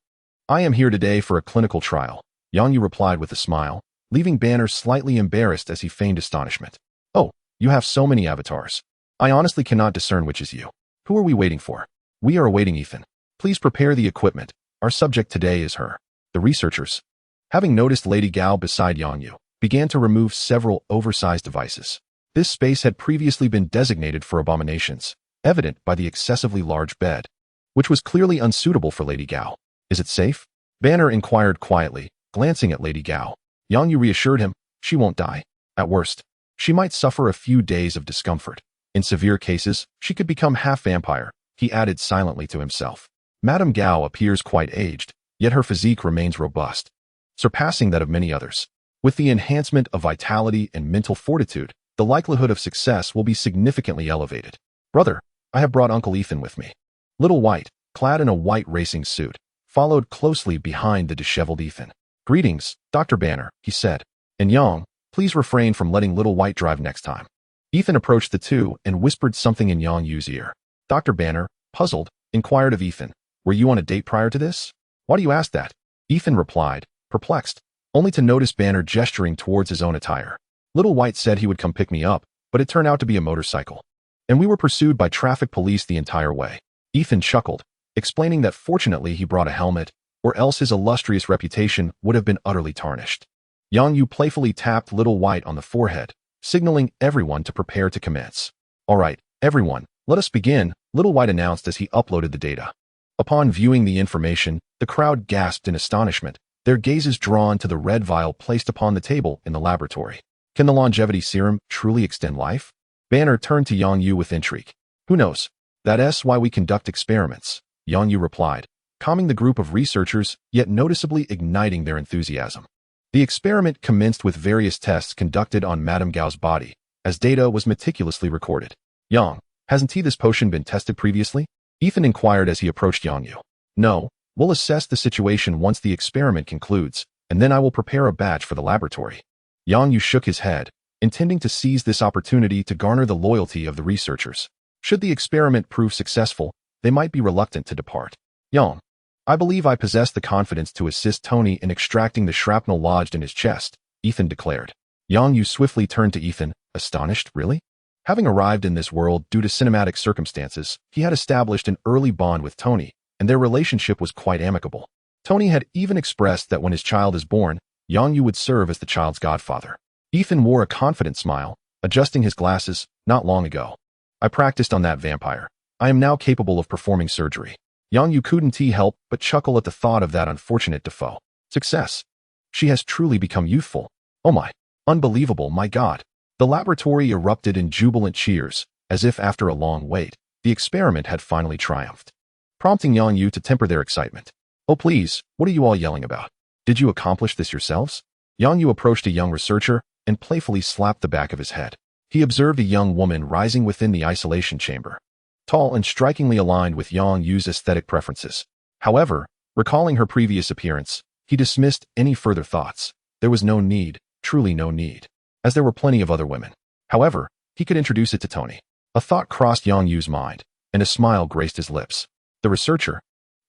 I am here today for a clinical trial," Yang Yu replied with a smile, leaving Banner slightly embarrassed as he feigned astonishment. "Oh, you have so many avatars. I honestly cannot discern which is you. Who are we waiting for?" "We are awaiting Ethan. Please prepare the equipment. Our subject today is her." The researchers, having noticed Lady Gao beside Yang Yu, began to remove several oversized devices. This space had previously been designated for abominations, evident by the excessively large bed, which was clearly unsuitable for Lady Gao. "Is it safe?" Banner inquired quietly, glancing at Lady Gao. Yang Yu reassured him, "She won't die. At worst, she might suffer a few days of discomfort. In severe cases, she could become half vampire," he added silently to himself. "Madame Gao appears quite aged, yet her physique remains robust, surpassing that of many others. With the enhancement of vitality and mental fortitude, the likelihood of success will be significantly elevated." "Brother, I have brought Uncle Ethan with me." Little White, clad in a white racing suit, followed closely behind the disheveled Ethan. "Greetings, Dr. Banner," he said. "And Yang, please refrain from letting Little White drive next time." Ethan approached the two and whispered something in Yang Yu's ear. Dr. Banner, puzzled, inquired of Ethan, "Were you on a date prior to this?" "Why do you ask that?" Ethan replied, perplexed, only to notice Banner gesturing towards his own attire. Little White said he would come pick me up, but it turned out to be a motorcycle. And we were pursued by traffic police the entire way. Ethan chuckled, explaining that fortunately he brought a helmet, or else his illustrious reputation would have been utterly tarnished. Yang Yu playfully tapped Little White on the forehead, signaling everyone to prepare to commence. All right, everyone, let us begin, Little White announced as he uploaded the data. Upon viewing the information, the crowd gasped in astonishment, their gazes drawn to the red vial placed upon the table in the laboratory. Can the longevity serum truly extend life? Banner turned to Yang Yu with intrigue. Who knows? That's why we conduct experiments, Yang Yu replied, calming the group of researchers, yet noticeably igniting their enthusiasm. The experiment commenced with various tests conducted on Madame Gao's body, as data was meticulously recorded. Yang, hasn't this potion been tested previously? Ethan inquired as he approached Yang Yu. No, we'll assess the situation once the experiment concludes, and then I will prepare a batch for the laboratory. Yang Yu shook his head, intending to seize this opportunity to garner the loyalty of the researchers. Should the experiment prove successful, they might be reluctant to depart. Yang, I believe I possess the confidence to assist Tony in extracting the shrapnel lodged in his chest, Ethan declared. Yang Yu swiftly turned to Ethan, astonished, really? Having arrived in this world due to cinematic circumstances, he had established an early bond with Tony, and their relationship was quite amicable. Tony had even expressed that when his child is born, Yang Yu would serve as the child's godfather. Ethan wore a confident smile, adjusting his glasses, not long ago. I practiced on that vampire. I am now capable of performing surgery. Yang Yu couldn't help but chuckle at the thought of that unfortunate Defoe. Success. She has truly become youthful. Oh my. Unbelievable, my God. The laboratory erupted in jubilant cheers, as if after a long wait, the experiment had finally triumphed, prompting Yang Yu to temper their excitement. Oh please, what are you all yelling about? Did you accomplish this yourselves? Yang Yu approached a young researcher and playfully slapped the back of his head. He observed a young woman rising within the isolation chamber, tall and strikingly aligned with Yang Yu's aesthetic preferences. However, recalling her previous appearance, he dismissed any further thoughts. There was no need, truly no need, as there were plenty of other women. However, he could introduce it to Tony. A thought crossed Yang Yu's mind, and a smile graced his lips. The researcher,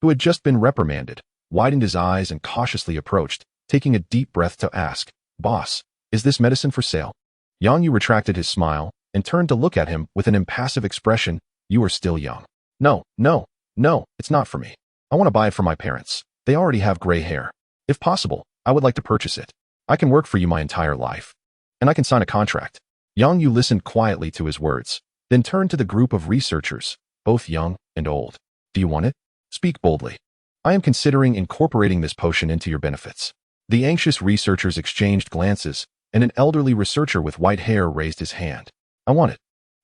who had just been reprimanded, widened his eyes and cautiously approached, taking a deep breath to ask, Boss, is this medicine for sale? Yang Yu retracted his smile and turned to look at him with an impassive expression. You are still young. No, it's not for me. I want to buy it for my parents. They already have gray hair. If possible, I would like to purchase it. I can work for you my entire life. And I can sign a contract. Yang Yu listened quietly to his words, then turned to the group of researchers, both young and old. Do you want it? Speak boldly. I am considering incorporating this potion into your benefits. The anxious researchers exchanged glances, and an elderly researcher with white hair raised his hand. I want it.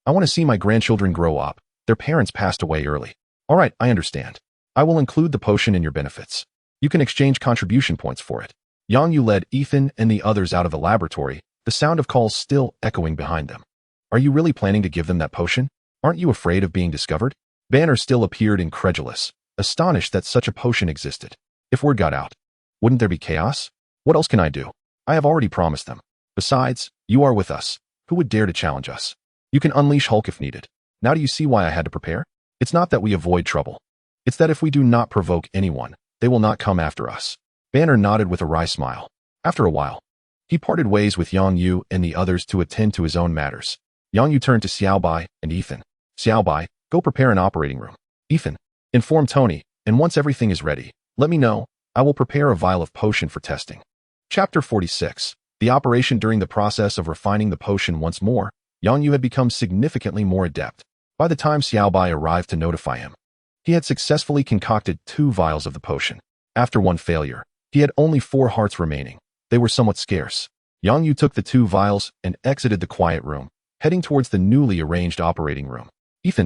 I want to see my grandchildren grow up. Their parents passed away early. All right, I understand. I will include the potion in your benefits. You can exchange contribution points for it. Yang Yu led Ethan and the others out of the laboratory, the sound of calls still echoing behind them. Are you really planning to give them that potion? Aren't you afraid of being discovered? Banner still appeared incredulous, astonished that such a potion existed. If word got out, wouldn't there be chaos? What else can I do? I have already promised them. Besides, you are with us. Who would dare to challenge us? You can unleash Hulk if needed. Now do you see why I had to prepare? It's not that we avoid trouble. It's that if we do not provoke anyone, they will not come after us. Banner nodded with a wry smile. After a while, he parted ways with Yang Yu and the others to attend to his own matters. Yang Yu turned to Xiaobai and Ethan. Xiaobai, go prepare an operating room. Ethan, inform Tony, and once everything is ready, let me know. I will prepare a vial of potion for testing. Chapter 46. The operation. During the process of refining the potion once more, Yang Yu had become significantly more adept. By the time Xiaobai arrived to notify him, he had successfully concocted 2 vials of the potion. After one failure, he had only 4 hearts remaining. They were somewhat scarce. Yang Yu took the 2 vials and exited the quiet room, heading towards the newly arranged operating room.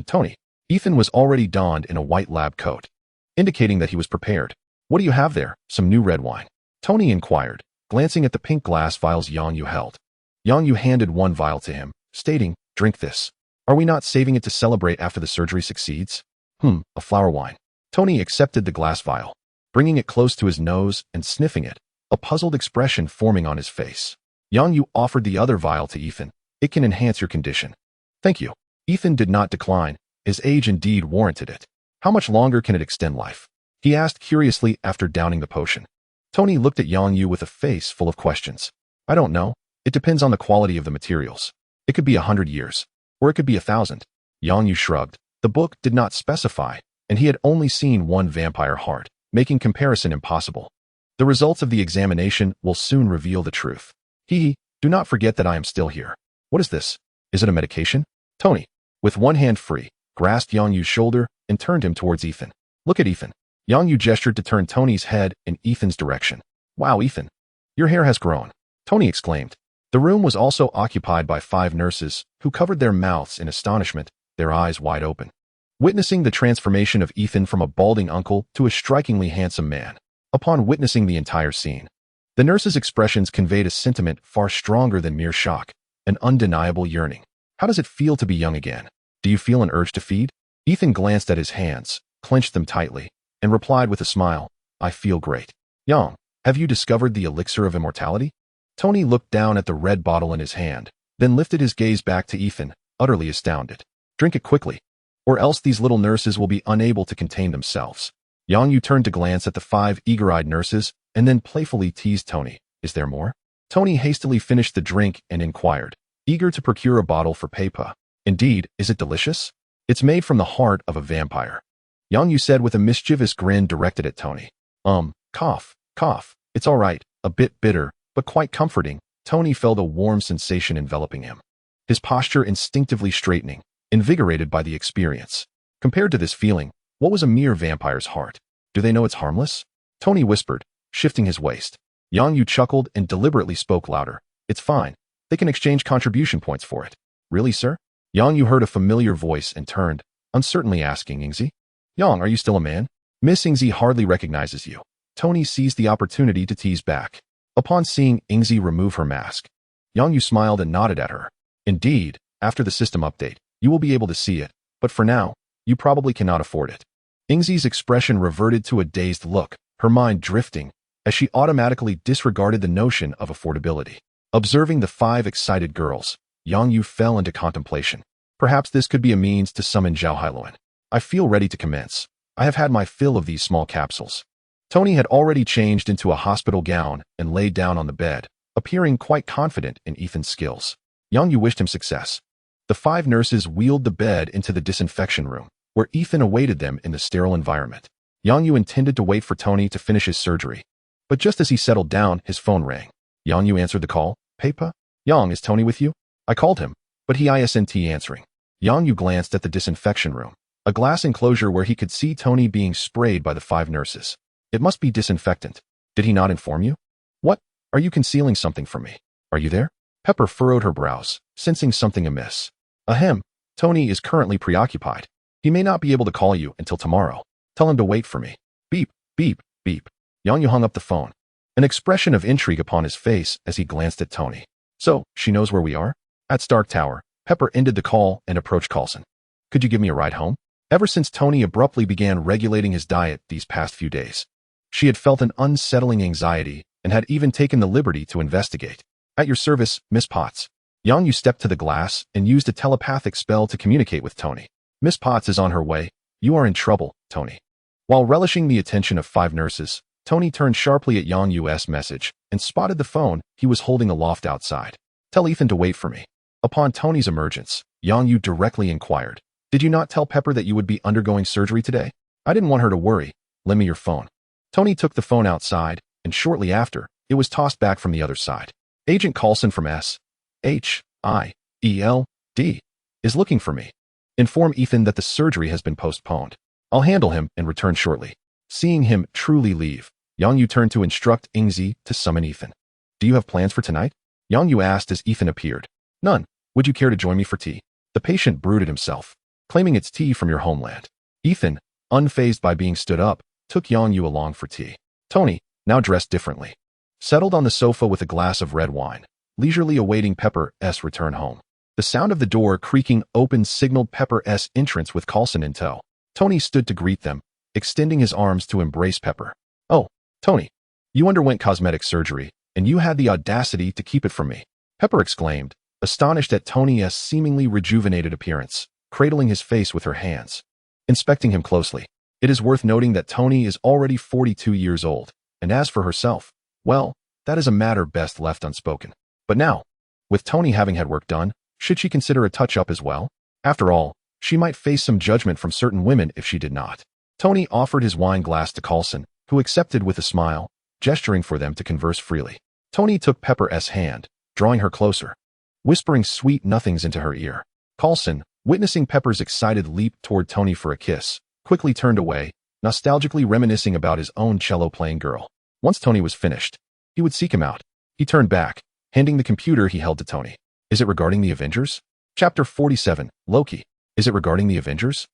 Tony. Ethan was already donned in a white lab coat, indicating that he was prepared. What do you have there? Some new red wine? Tony inquired, glancing at the pink glass vials Yang Yu held. Yang Yu handed 1 vial to him, stating, drink this. Are we not saving it to celebrate after the surgery succeeds? A flower wine. Tony accepted the glass vial, bringing it close to his nose and sniffing it, a puzzled expression forming on his face. Yang Yu offered the other vial to Ethan. It can enhance your condition. Thank you. Ethan did not decline. His age indeed warranted it. How much longer can it extend life? He asked curiously after downing the potion. Tony looked at Yang Yu with a face full of questions. I don't know. It depends on the quality of the materials. It could be 100 years, or it could be 1,000. Yang Yu shrugged. The book did not specify, and he had only seen one vampire heart, making comparison impossible. The results of the examination will soon reveal the truth. Do not forget that I am still here. What is this? Is it a medication? Tony, with one hand free, grasped Yang Yu's shoulder and turned him towards Ethan. Look at Ethan. Yang Yu gestured to turn Tony's head in Ethan's direction. Wow, Ethan. Your hair has grown. Tony exclaimed. The room was also occupied by 5 nurses, who covered their mouths in astonishment, their eyes wide open, witnessing the transformation of Ethan from a balding uncle to a strikingly handsome man. Upon witnessing the entire scene, the nurses' expressions conveyed a sentiment far stronger than mere shock, an undeniable yearning. How does it feel to be young again? Do you feel an urge to feed? Ethan glanced at his hands, clenched them tightly, and replied with a smile, I feel great. Yang, have you discovered the elixir of immortality? Tony looked down at the red bottle in his hand, then lifted his gaze back to Ethan, utterly astounded. Drink it quickly, or else these little nurses will be unable to contain themselves. Yang Yu turned to glance at the 5 eager-eyed nurses, and then playfully teased Tony. Is there more? Tony hastily finished the drink and inquired, eager to procure a bottle for Papa. Indeed, is it delicious? It's made from the heart of a vampire. Yang Yu said with a mischievous grin directed at Tony. Cough. It's all right, a bit bitter, but quite comforting. Tony felt a warm sensation enveloping him, his posture instinctively straightening, invigorated by the experience. Compared to this feeling, what was a mere vampire's heart? Do they know it's harmless? Tony whispered, shifting his waist. Yang Yu chuckled and deliberately spoke louder. It's fine. They can exchange contribution points for it. Really, sir? Yang Yu heard a familiar voice and turned, uncertainly asking Ingzi. Yang, are you still a man? Miss Ingzi hardly recognizes you. Tony seized the opportunity to tease back. Upon seeing Ingzi remove her mask, Yang Yu smiled and nodded at her. Indeed, after the system update, you will be able to see it, but for now, you probably cannot afford it. Ingzi's expression reverted to a dazed look, her mind drifting, as she automatically disregarded the notion of affordability. Observing the 5 excited girls, Yang Yu fell into contemplation. Perhaps this could be a means to summon Zhao Hailuan. I feel ready to commence. I have had my fill of these small capsules. Tony had already changed into a hospital gown and laid down on the bed, appearing quite confident in Ethan's skills. Yang Yu wished him success. The 5 nurses wheeled the bed into the disinfection room, where Ethan awaited them in the sterile environment. Yang Yu intended to wait for Tony to finish his surgery, but just as he settled down, his phone rang. Yang Yu answered the call. Papa? Yang, is Tony with you? I called him, but he isn't answering. Yang Yu glanced at the disinfection room, a glass enclosure where he could see Tony being sprayed by the 5 nurses. It must be disinfectant. Did he not inform you? What? Are you concealing something from me? Are you there? Pepper furrowed her brows, sensing something amiss. Ahem. Tony is currently preoccupied. He may not be able to call you until tomorrow. Tell him to wait for me. Beep, beep, beep. Yang Yu hung up the phone, an expression of intrigue upon his face as he glanced at Tony. So, she knows where we are? At Stark Tower. Pepper ended the call and approached Coulson. Could you give me a ride home? Ever since Tony abruptly began regulating his diet these past few days, she had felt an unsettling anxiety and had even taken the liberty to investigate. At your service, Miss Potts. Yang Yu stepped to the glass and used a telepathic spell to communicate with Tony. Miss Potts is on her way. You are in trouble, Tony. While relishing the attention of 5 nurses, Tony turned sharply at Yang Yu's message and spotted the phone he was holding aloft outside. Tell Ethan to wait for me. Upon Tony's emergence, Yang Yu directly inquired. Did you not tell Pepper that you would be undergoing surgery today? I didn't want her to worry. Lend me your phone. Tony took the phone outside, and shortly after, it was tossed back from the other side. Agent Coulson from SHIELD is looking for me. Inform Ethan that the surgery has been postponed. I'll handle him and return shortly. Seeing him truly leave, Yang Yu turned to instruct Ingzi to summon Ethan. Do you have plans for tonight? Yang Yu asked as Ethan appeared. None. Would you care to join me for tea? The patient brooded himself, claiming it's tea from your homeland. Ethan, unfazed by being stood up, took Yang Yu along for tea. Tony, now dressed differently, settled on the sofa with a glass of red wine, leisurely awaiting Pepper's return home. The sound of the door creaking open signaled Pepper's entrance with Coulson in tow. Tony stood to greet them, extending his arms to embrace Pepper. Oh, Tony, you underwent cosmetic surgery, and you had the audacity to keep it from me. Pepper exclaimed, astonished at Tony's seemingly rejuvenated appearance, cradling his face with her hands. Inspecting him closely, it is worth noting that Tony is already 42 years old, and as for herself, well, that is a matter best left unspoken. But now, With Tony having had work done, should she consider a touch-up as well? After all, she might face some judgment from certain women if she did not. Tony offered his wine glass to Coulson, who accepted with a smile, gesturing for them to converse freely. Tony took Pepper's hand, drawing her closer, whispering sweet nothings into her ear. Coulson, witnessing Pepper's excited leap toward Tony for a kiss, quickly turned away, nostalgically reminiscing about his own cello-playing girl. Once Tony was finished, he would seek him out. He turned back, handing the computer he held to Tony. Is it regarding the Avengers? Chapter 47, Loki. Is it regarding the Avengers?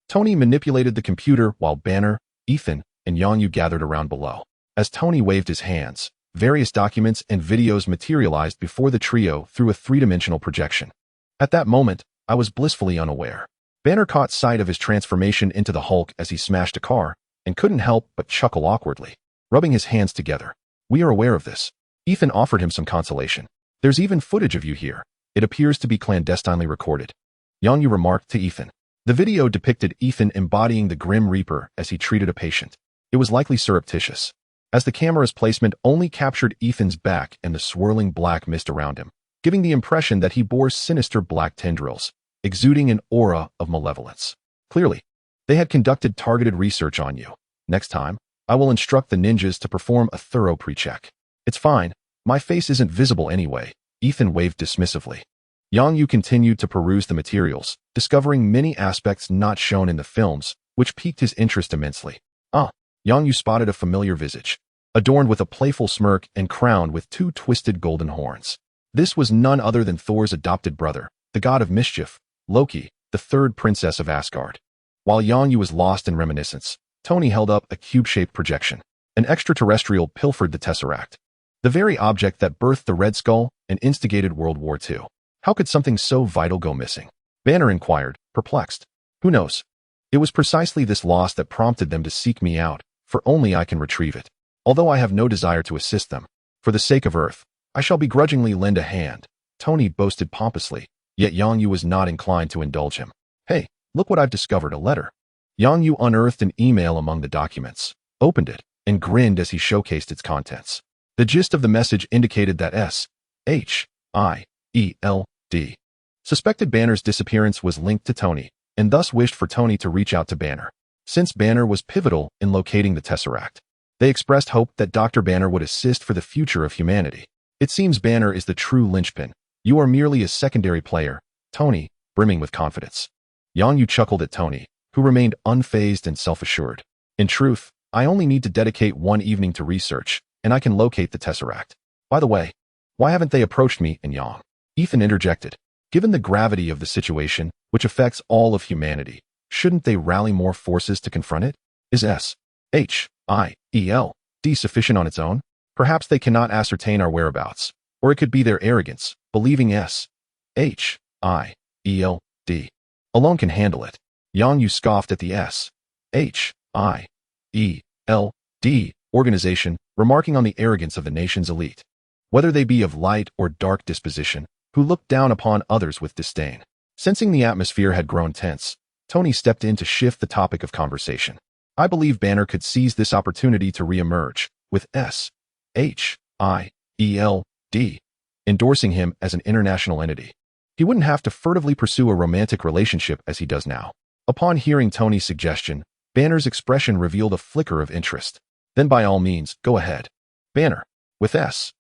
Tony manipulated the computer while Banner, Ethan, and Yongyu gathered around below. As Tony waved his hands, various documents and videos materialized before the trio through a three-dimensional projection. At that moment, I was blissfully unaware. Banner caught sight of his transformation into the Hulk as he smashed a car, and couldn't help but chuckle awkwardly, rubbing his hands together. We are aware of this. Ethan offered him some consolation. There's even footage of you here. It appears to be clandestinely recorded. Yongyu remarked to Ethan. The video depicted Ethan embodying the Grim Reaper as he treated a patient. It was likely surreptitious, as the camera's placement only captured Ethan's back and the swirling black mist around him, giving the impression that he bore sinister black tendrils, exuding an aura of malevolence. Clearly, they had conducted targeted research on you. Next time, I will instruct the ninjas to perform a thorough pre-check. It's fine. My face isn't visible anyway, Ethan waved dismissively. Yongyu continued to peruse the materials, discovering many aspects not shown in the films, which piqued his interest immensely. Yongyu spotted a familiar visage, adorned with a playful smirk and crowned with two twisted golden horns. This was none other than Thor's adopted brother, the god of mischief, Loki, the third princess of Asgard. While Yongyu was lost in reminiscence, Tony held up a cube-shaped projection. An extraterrestrial pilfered the Tesseract, the very object that birthed the Red Skull and instigated World War II. How could something so vital go missing? Banner inquired, perplexed. Who knows? It was precisely this loss that prompted them to seek me out, for only I can retrieve it. Although I have no desire to assist them, for the sake of Earth, I shall begrudgingly lend a hand, Tony boasted pompously, yet Yongyu was not inclined to indulge him. Hey, look what I've discovered, a letter. Yongyu unearthed an email among the documents, opened it, and grinned as he showcased its contents. The gist of the message indicated that S.H.I.E.L.D. suspected Banner's disappearance was linked to Tony, and thus wished for Tony to reach out to Banner. Since Banner was pivotal in locating the Tesseract, they expressed hope that Dr. Banner would assist for the future of humanity. It seems Banner is the true linchpin. You are merely a secondary player, Tony, brimming with confidence. Yongyu chuckled at Tony, who remained unfazed and self-assured. In truth, I only need to dedicate one evening to research, and I can locate the Tesseract. By the way, why haven't they approached me and Yang? Ethan interjected. Given the gravity of the situation, which affects all of humanity, shouldn't they rally more forces to confront it? Is S.H.I.E.L.D. sufficient on its own? Perhaps they cannot ascertain our whereabouts, or it could be their arrogance, believing S.H.I.E.L.D. alone can handle it. Yongyu scoffed at the S.H.I.E.L.D. organization, remarking on the arrogance of the nation's elite, whether they be of light or dark disposition, who looked down upon others with disdain. Sensing the atmosphere had grown tense, Tony stepped in to shift the topic of conversation. I believe Banner could seize this opportunity to re-emerge, with S.H.I.E.L.D. endorsing him as an international entity. He wouldn't have to furtively pursue a romantic relationship as he does now. Upon hearing Tony's suggestion, Banner's expression revealed a flicker of interest. Then by all means, go ahead. Banner, with S.H.I.E.L.D.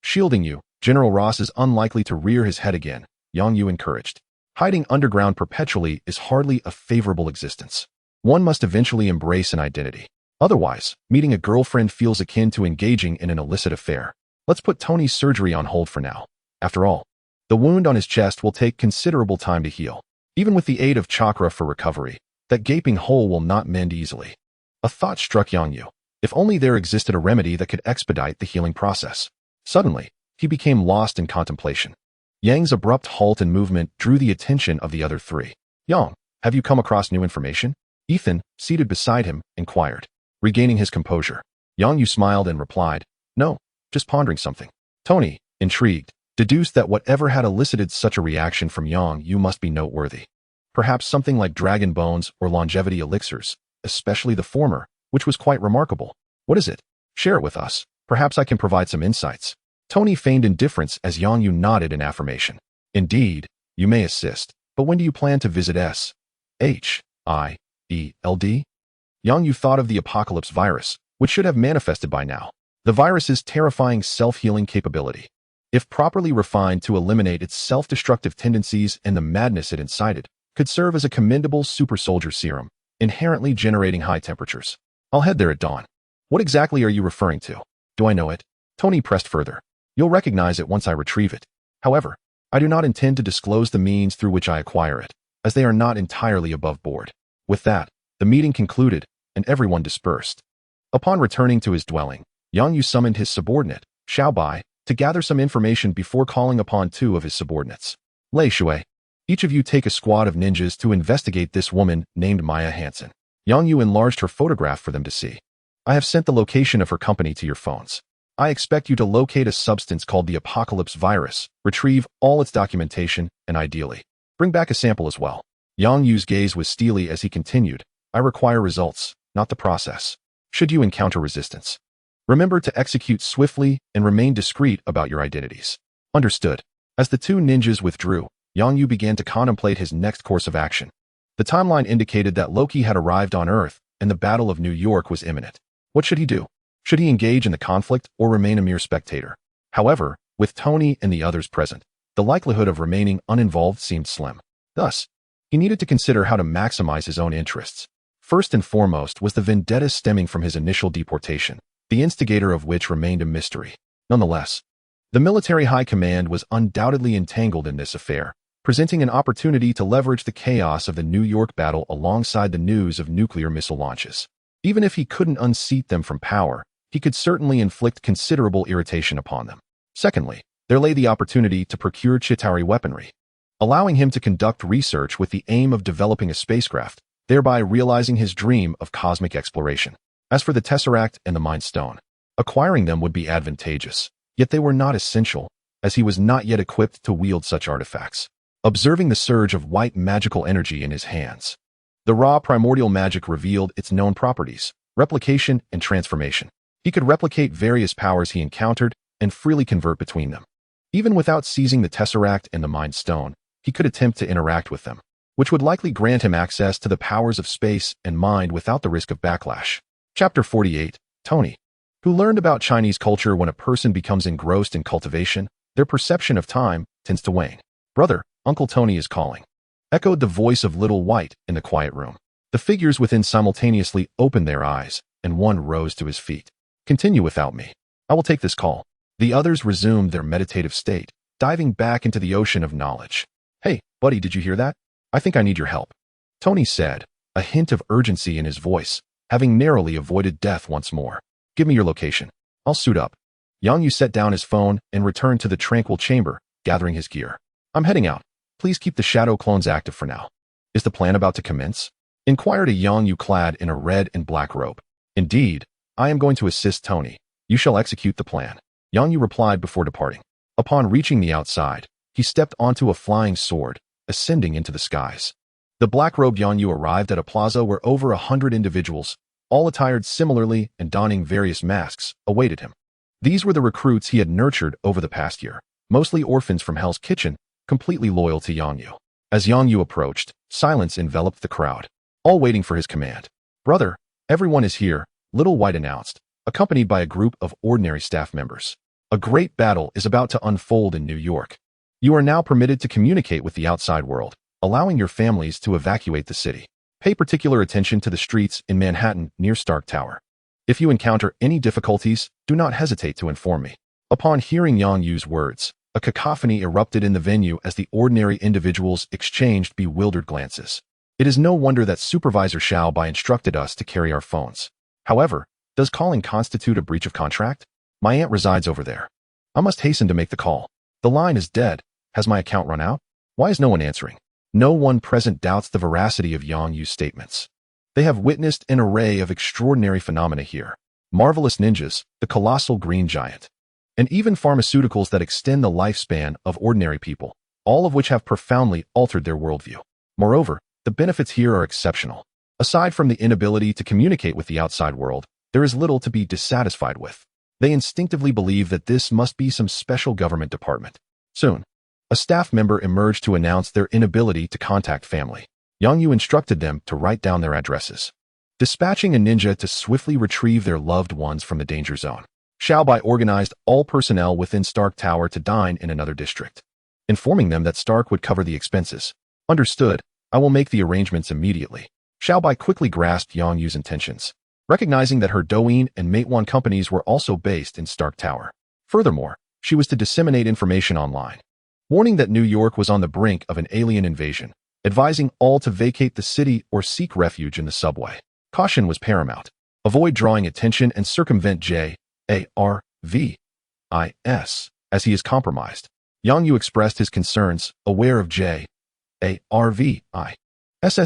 shielding you, General Ross is unlikely to rear his head again, Yongyu encouraged. Hiding underground perpetually is hardly a favorable existence. One must eventually embrace an identity. Otherwise, meeting a girlfriend feels akin to engaging in an illicit affair. Let's put Tony's surgery on hold for now. After all, the wound on his chest will take considerable time to heal. Even with the aid of chakra for recovery, that gaping hole will not mend easily. A thought struck Yongyu. If only there existed a remedy that could expedite the healing process. Suddenly, he became lost in contemplation. Yang's abrupt halt and movement drew the attention of the other three. Yang, have you come across new information? Ethan, seated beside him, inquired. Regaining his composure, Yongyu smiled and replied, no, just pondering something. Tony, intrigued, deduced that whatever had elicited such a reaction from Yongyu must be noteworthy. Perhaps something like dragon bones or longevity elixirs, especially the former, which was quite remarkable. What is it? Share it with us. Perhaps I can provide some insights. Tony feigned indifference as Yang Yu nodded in affirmation. Indeed, you may assist, but when do you plan to visit S-H-I-E-L-D? Yang Yu thought of the apocalypse virus, which should have manifested by now. The virus's terrifying self-healing capability, if properly refined to eliminate its self-destructive tendencies and the madness it incited, could serve as a commendable super-soldier serum, inherently generating high temperatures. I'll head there at dawn. What exactly are you referring to? Do I know it? Tony pressed further. You'll recognize it once I retrieve it. However, I do not intend to disclose the means through which I acquire it, as they are not entirely above board. With that, the meeting concluded, and everyone dispersed. Upon returning to his dwelling, Yang Yu summoned his subordinate, Xiao Bai, to gather some information before calling upon two of his subordinates. Lei Shui, each of you take a squad of ninjas to investigate this woman named Maya Hansen. Yang Yu enlarged her photograph for them to see. I have sent the location of her company to your phones. I expect you to locate a substance called the apocalypse virus, retrieve all its documentation, and ideally, bring back a sample as well. Yang Yu's gaze was steely as he continued. I require results, not the process. Should you encounter resistance, remember to execute swiftly and remain discreet about your identities. Understood. As the two ninjas withdrew, Yang Yu began to contemplate his next course of action. The timeline indicated that Loki had arrived on Earth and the Battle of New York was imminent. What should he do? Should he engage in the conflict or remain a mere spectator? However, with Tony and the others present, the likelihood of remaining uninvolved seemed slim. Thus, he needed to consider how to maximize his own interests. First and foremost was the vendetta stemming from his initial deportation, the instigator of which remained a mystery. Nonetheless, the military high command was undoubtedly entangled in this affair, presenting an opportunity to leverage the chaos of the New York battle alongside the news of nuclear missile launches. Even if he couldn't unseat them from power, he could certainly inflict considerable irritation upon them. Secondly, there lay the opportunity to procure Chitauri weaponry, allowing him to conduct research with the aim of developing a spacecraft, thereby realizing his dream of cosmic exploration. As for the Tesseract and the Mind Stone, acquiring them would be advantageous, yet they were not essential, as he was not yet equipped to wield such artifacts. Observing the surge of white magical energy in his hands, the raw primordial magic revealed its known properties, replication and transformation. He could replicate various powers he encountered and freely convert between them. Even without seizing the Tesseract and the Mind Stone, he could attempt to interact with them, which would likely grant him access to the powers of space and mind without the risk of backlash. Chapter 48, Tony. Who learned about Chinese culture when a person becomes engrossed in cultivation, their perception of time tends to wane. Brother, Uncle Tony is calling, echoed the voice of Little White in the quiet room. The figures within simultaneously opened their eyes, and one rose to his feet. Continue without me. I will take this call. The others resumed their meditative state, diving back into the ocean of knowledge. Hey, buddy, did you hear that? I think I need your help, Tony said, a hint of urgency in his voice, having narrowly avoided death once more. Give me your location. I'll suit up. Yang Yu set down his phone and returned to the tranquil chamber, gathering his gear. I'm heading out. Please keep the shadow clones active for now. Is the plan about to commence? Inquired a Yang Yu clad in a red and black robe. Indeed, I am going to assist Tony. You shall execute the plan, Yang Yu replied before departing. Upon reaching the outside, he stepped onto a flying sword, ascending into the skies. The black-robed Yang Yu arrived at a plaza where over 100 individuals, all attired similarly and donning various masks, awaited him. These were the recruits he had nurtured over the past year, mostly orphans from Hell's Kitchen, completely loyal to Yang Yu. As Yang Yu approached, silence enveloped the crowd, all waiting for his command. Brother, everyone is here, Little White announced, accompanied by a group of ordinary staff members. A great battle is about to unfold in New York. You are now permitted to communicate with the outside world, allowing your families to evacuate the city. Pay particular attention to the streets in Manhattan near Stark Tower. If you encounter any difficulties, do not hesitate to inform me. Upon hearing Yang Yu's words, a cacophony erupted in the venue as the ordinary individuals exchanged bewildered glances. It is no wonder that Supervisor Xiao Bai instructed us to carry our phones. However, does calling constitute a breach of contract? My aunt resides over there. I must hasten to make the call. The line is dead. Has my account run out? Why is no one answering? No one present doubts the veracity of Yang Yu's statements. They have witnessed an array of extraordinary phenomena here. Marvelous ninjas, the colossal green giant, and even pharmaceuticals that extend the lifespan of ordinary people, all of which have profoundly altered their worldview. Moreover, the benefits here are exceptional. Aside from the inability to communicate with the outside world, there is little to be dissatisfied with. They instinctively believe that this must be some special government department. Soon, a staff member emerged to announce their inability to contact family. Yang Yu instructed them to write down their addresses, dispatching a ninja to swiftly retrieve their loved ones from the danger zone. Xiaobai organized all personnel within Stark Tower to dine in another district, informing them that Stark would cover the expenses. Understood, I will make the arrangements immediately. Xiaobai quickly grasped Yang Yu's intentions, recognizing that her Douyin and Matewan companies were also based in Stark Tower. Furthermore, she was to disseminate information online, warning that New York was on the brink of an alien invasion, advising all to vacate the city or seek refuge in the subway. Caution was paramount. Avoid drawing attention and circumvent J.A.R.V.I.S. as he is compromised. Yang Yu expressed his concerns, aware of J.A.R.V.I.S.'s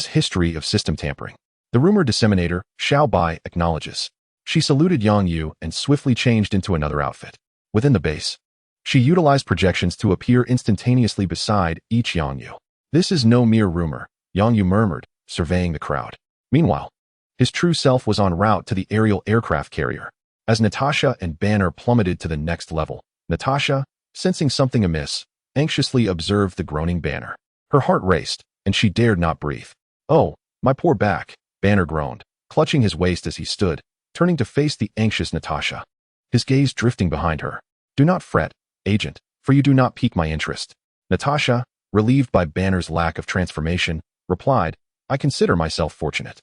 history of system tampering. The rumor disseminator, Xiaobai, acknowledges. She saluted Yang Yu and swiftly changed into another outfit. Within the base, she utilized projections to appear instantaneously beside each Yang Yu. This is no mere rumor, Yang Yu murmured, surveying the crowd. Meanwhile, his true self was en route to the aerial aircraft carrier. As Natasha and Banner plummeted to the next level, Natasha, sensing something amiss, anxiously observed the groaning Banner. Her heart raced, and she dared not breathe. "Oh, my poor back," Banner groaned, clutching his waist as he stood, turning to face the anxious Natasha, his gaze drifting behind her. "Do not fret, Agent, for you do not pique my interest." Natasha, relieved by Banner's lack of transformation, replied, "I consider myself fortunate."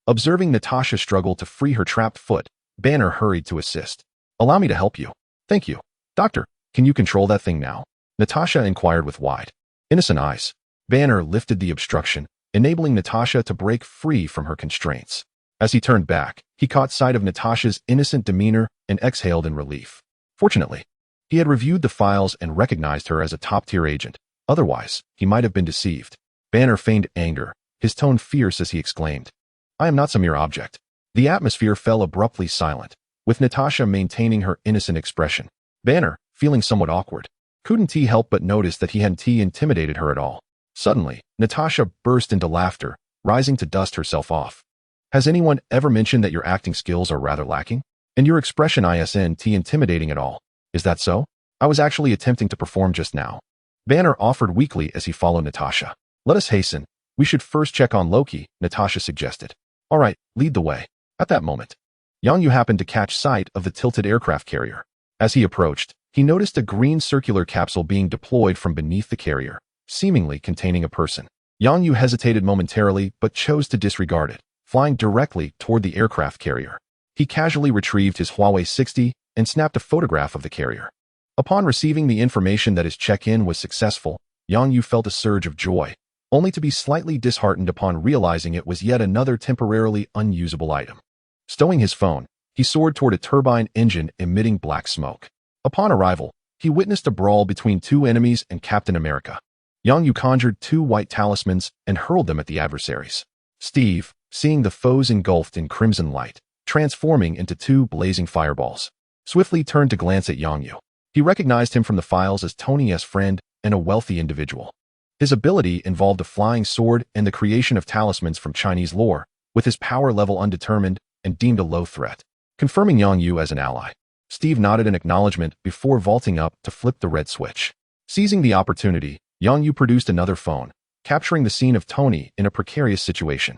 Observing Natasha struggle to free her trapped foot, Banner hurried to assist. "Allow me to help you." "Thank you. Doctor, can you control that thing now?" Natasha inquired with wide, innocent eyes. Banner lifted the obstruction, enabling Natasha to break free from her constraints. As he turned back, he caught sight of Natasha's innocent demeanor and exhaled in relief. Fortunately, he had reviewed the files and recognized her as a top-tier agent. Otherwise, he might have been deceived. Banner feigned anger, his tone fierce as he exclaimed, "I am not some mere object." The atmosphere fell abruptly silent, with Natasha maintaining her innocent expression. Banner, feeling somewhat awkward, couldn't he help but notice that he hadn't intimidated her at all. Suddenly, Natasha burst into laughter, rising to dust herself off. "Has anyone ever mentioned that your acting skills are rather lacking? And your expression isn't intimidating at all? Is that so? I was actually attempting to perform just now." Banner offered weakly as he followed Natasha. "Let us hasten. We should first check on Loki," Natasha suggested. "All right, lead the way." At that moment, Yang Yu happened to catch sight of the tilted aircraft carrier. As he approached, he noticed a green circular capsule being deployed from beneath the carrier, seemingly containing a person. Yang Yu hesitated momentarily but chose to disregard it, flying directly toward the aircraft carrier. He casually retrieved his Huawei 60 and snapped a photograph of the carrier. Upon receiving the information that his check-in was successful, Yang Yu felt a surge of joy, only to be slightly disheartened upon realizing it was yet another temporarily unusable item. Stowing his phone, he soared toward a turbine engine emitting black smoke. Upon arrival, he witnessed a brawl between two enemies and Captain America. Yang Yu conjured two white talismans and hurled them at the adversaries. Steve, seeing the foes engulfed in crimson light, transforming into two blazing fireballs, swiftly turned to glance at Yang Yu. He recognized him from the files as Tony's friend and a wealthy individual. His ability involved a flying sword and the creation of talismans from Chinese lore, with his power level undetermined and deemed a low threat. Confirming Yang Yu as an ally, Steve nodded in acknowledgement before vaulting up to flip the red switch. Seizing the opportunity, Yang Yu produced another phone, capturing the scene of Tony in a precarious situation.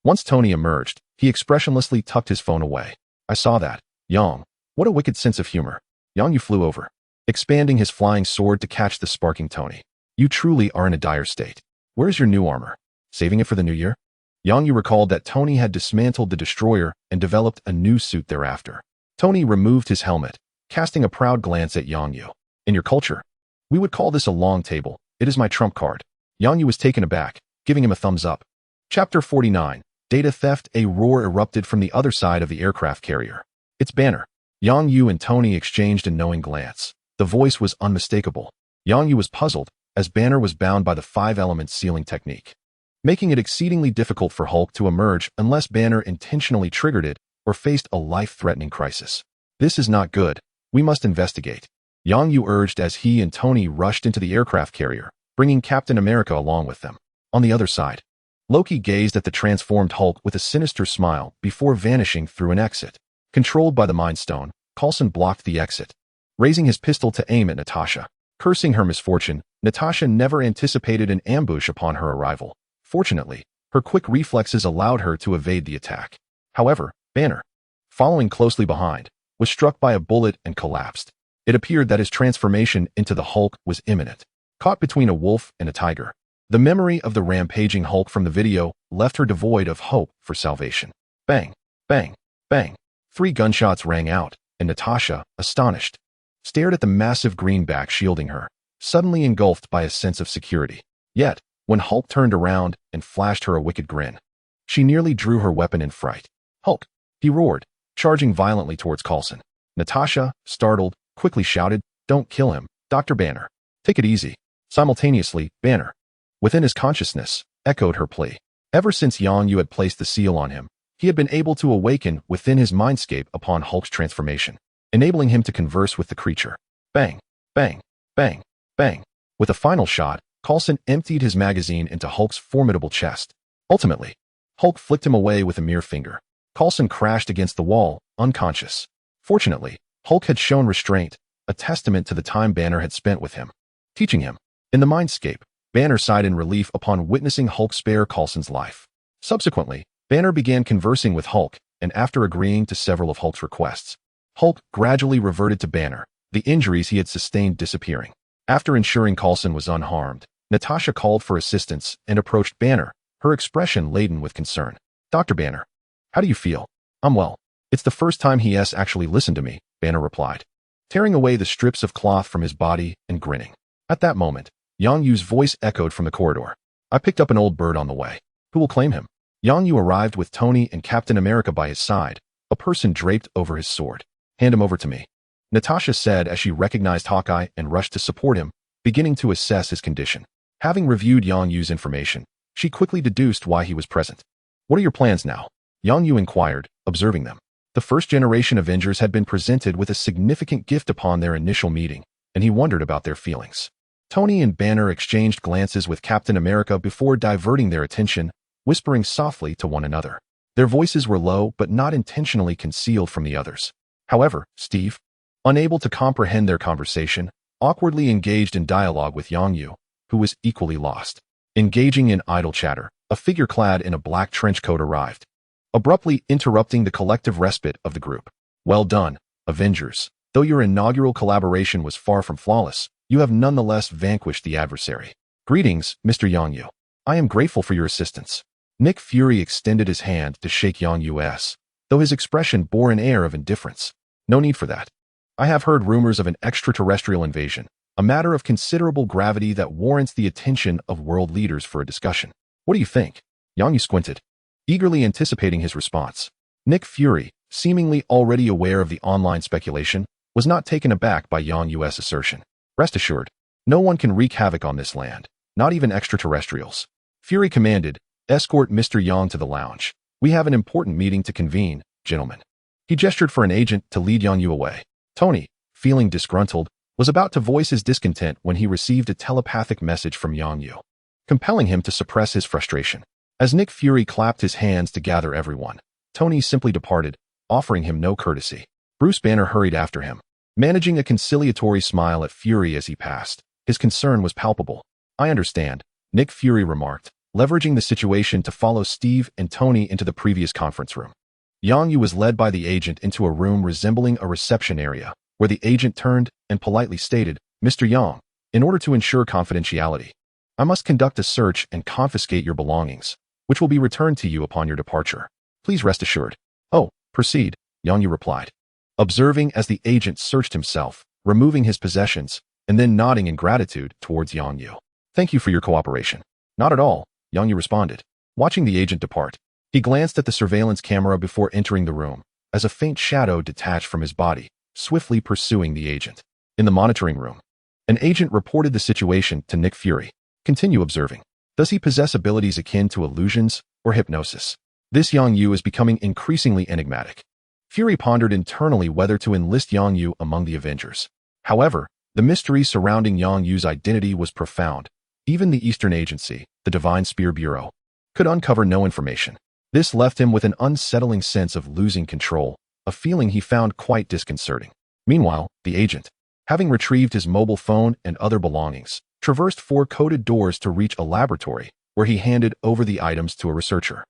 Once Tony emerged, he expressionlessly tucked his phone away. "I saw that. Yang, what a wicked sense of humor." Yang Yu flew over, expanding his flying sword to catch the sparking Tony. "You truly are in a dire state. Where's your new armor? Saving it for the new year?" Yang Yu recalled that Tony had dismantled the destroyer and developed a new suit thereafter. Tony removed his helmet, casting a proud glance at Yang Yu. "In your culture, we would call this a long table. It is my trump card." Yang Yu was taken aback, giving him a thumbs up. Chapter 49. Data theft. A roar erupted from the other side of the aircraft carrier. "It's Banner." Yang Yu and Tony exchanged a knowing glance. The voice was unmistakable. Yang Yu was puzzled, as Banner was bound by the 5-element sealing technique, making it exceedingly difficult for Hulk to emerge unless Banner intentionally triggered it or faced a life-threatening crisis. "This is not good. We must investigate," Yang Yu urged as he and Tony rushed into the aircraft carrier, bringing Captain America along with them. On the other side, Loki gazed at the transformed Hulk with a sinister smile before vanishing through an exit. Controlled by the Mind Stone, Coulson blocked the exit, raising his pistol to aim at Natasha. Cursing her misfortune, Natasha never anticipated an ambush upon her arrival. Fortunately, her quick reflexes allowed her to evade the attack. However, Banner, following closely behind, was struck by a bullet and collapsed. It appeared that his transformation into the Hulk was imminent. Caught between a wolf and a tiger, the memory of the rampaging Hulk from the video left her devoid of hope for salvation. Bang, bang, bang. 3 gunshots rang out, and Natasha, astonished, stared at the massive greenback shielding her, suddenly engulfed by a sense of security. Yet, when Hulk turned around and flashed her a wicked grin, she nearly drew her weapon in fright. "Hulk!" he roared, charging violently towards Coulson. Natasha, startled, quickly shouted, "Don't kill him, Dr. Banner. Take it easy." Simultaneously, Banner, within his consciousness, echoed her plea. Ever since Yang Yu had placed the seal on him, he had been able to awaken within his mindscape upon Hulk's transformation, enabling him to converse with the creature. Bang, bang, bang, bang. With a final shot, Coulson emptied his magazine into Hulk's formidable chest. Ultimately, Hulk flicked him away with a mere finger. Coulson crashed against the wall, unconscious. Fortunately, Hulk had shown restraint, a testament to the time Banner had spent with him, teaching him. In the mindscape, Banner sighed in relief upon witnessing Hulk spare Coulson's life. Subsequently, Banner began conversing with Hulk, and after agreeing to several of Hulk's requests, Hulk gradually reverted to Banner, the injuries he had sustained disappearing. After ensuring Coulson was unharmed, Natasha called for assistance and approached Banner, her expression laden with concern. "Dr. Banner, how do you feel?" "I'm well. It's the first time he has actually listened to me," Banner replied, tearing away the strips of cloth from his body and grinning. At that moment, Yang Yu's voice echoed from the corridor. "I picked up an old bird on the way. Who will claim him?" Yang Yu arrived with Tony and Captain America by his side, a person draped over his sword. "Hand him over to me," Natasha said as she recognized Hawkeye and rushed to support him, beginning to assess his condition. Having reviewed Yang Yu's information, she quickly deduced why he was present. "What are your plans now?" Yang Yu inquired, observing them. The first-generation Avengers had been presented with a significant gift upon their initial meeting, and he wondered about their feelings. Tony and Banner exchanged glances with Captain America before diverting their attention, whispering softly to one another. Their voices were low but not intentionally concealed from the others. However, Steve, unable to comprehend their conversation, awkwardly engaged in dialogue with Yang Yu, who was equally lost. Engaging in idle chatter, a figure clad in a black trench coat arrived, abruptly interrupting the collective respite of the group. "Well done, Avengers. Though your inaugural collaboration was far from flawless, you have nonetheless vanquished the adversary. Greetings, Mr. Yang Yu. I am grateful for your assistance." Nick Fury extended his hand to shake Yang Yu's, though his expression bore an air of indifference. "No need for that. I have heard rumors of an extraterrestrial invasion, a matter of considerable gravity that warrants the attention of world leaders for a discussion. What do you think?" Yang Yu squinted, eagerly anticipating his response. Nick Fury, seemingly already aware of the online speculation, was not taken aback by Yang Yu's assertion. "Rest assured, no one can wreak havoc on this land, not even extraterrestrials." Fury commanded, "Escort Mr. Yang to the lounge. We have an important meeting to convene, gentlemen." He gestured for an agent to lead Yang Yu away. Tony, feeling disgruntled, was about to voice his discontent when he received a telepathic message from Yang Yu, compelling him to suppress his frustration. As Nick Fury clapped his hands to gather everyone, Tony simply departed, offering him no courtesy. Bruce Banner hurried after him, managing a conciliatory smile at Fury as he passed. His concern was palpable. "I understand," Nick Fury remarked, leveraging the situation to follow Steve and Tony into the previous conference room. Yang Yu was led by the agent into a room resembling a reception area, where the agent turned and politely stated, "Mr. Yang, in order to ensure confidentiality, I must conduct a search and confiscate your belongings, which will be returned to you upon your departure. Please rest assured." "Oh, proceed," Yang Yu replied, observing as the agent searched himself, removing his possessions, and then nodding in gratitude towards Yang Yu. "Thank you for your cooperation." "Not at all," Yang Yu responded. Watching the agent depart, he glanced at the surveillance camera before entering the room, as a faint shadow detached from his body, swiftly pursuing the agent. In the monitoring room, an agent reported the situation to Nick Fury. "Continue observing. Does he possess abilities akin to illusions or hypnosis?" This Yang Yu is becoming increasingly enigmatic. Fury pondered internally whether to enlist Yang Yu among the Avengers. However, the mystery surrounding Yang Yu's identity was profound. Even the Eastern Agency, the Divine Spear Bureau, could uncover no information. This left him with an unsettling sense of losing control, a feeling he found quite disconcerting. Meanwhile, the agent, having retrieved his mobile phone and other belongings, traversed 4 coded doors to reach a laboratory, where he handed over the items to a researcher.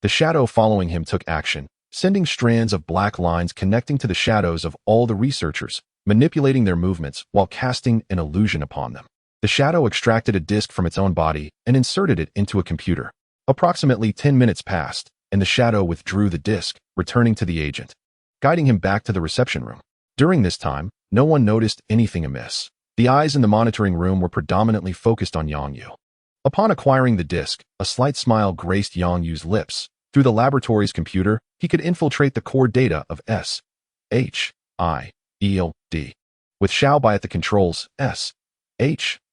The shadow following him took action, sending strands of black lines connecting to the shadows of all the researchers, manipulating their movements while casting an illusion upon them. The shadow extracted a disk from its own body and inserted it into a computer. Approximately 10 minutes passed, and the shadow withdrew the disk, returning to the agent, guiding him back to the reception room. During this time, no one noticed anything amiss. The eyes in the monitoring room were predominantly focused on Yang Yu. Upon acquiring the disk, a slight smile graced Yang Yu's lips. Through the laboratory's computer, he could infiltrate the core data of S-H-I-E-L-D. With Xiaobai at the controls, S-H-I-E-L-D's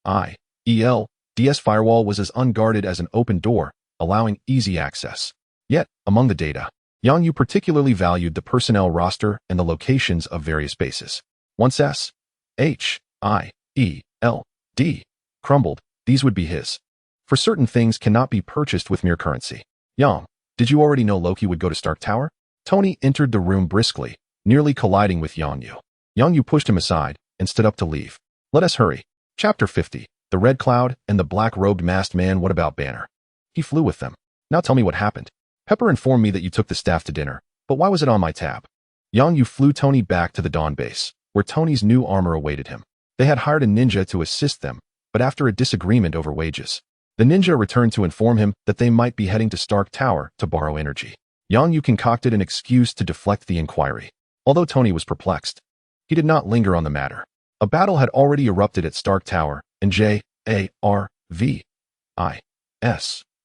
firewall was as unguarded as an open door, allowing easy access. Yet, among the data, Yang Yu particularly valued the personnel roster and the locations of various bases. Once S-H-I-E-L-D crumbled, these would be his. For certain things cannot be purchased with mere currency. Yang, did you already know Loki would go to Stark Tower? Tony entered the room briskly, nearly colliding with Yang Yu. Yang Yu pushed him aside and stood up to leave. Let us hurry. Chapter 50. The Red Cloud and the Black-Robed Masked Man. What about Banner? He flew with them. Now tell me what happened. Pepper informed me that you took the staff to dinner, but why was it on my tab? Yang Yu flew Tony back to the Dawn base, where Tony's new armor awaited him. They had hired a ninja to assist them, but after a disagreement over wages, the ninja returned to inform him that they might be heading to Stark Tower to borrow energy. Yang Yu concocted an excuse to deflect the inquiry. Although Tony was perplexed, he did not linger on the matter. A battle had already erupted at Stark Tower, and J.A.R.V.I.S.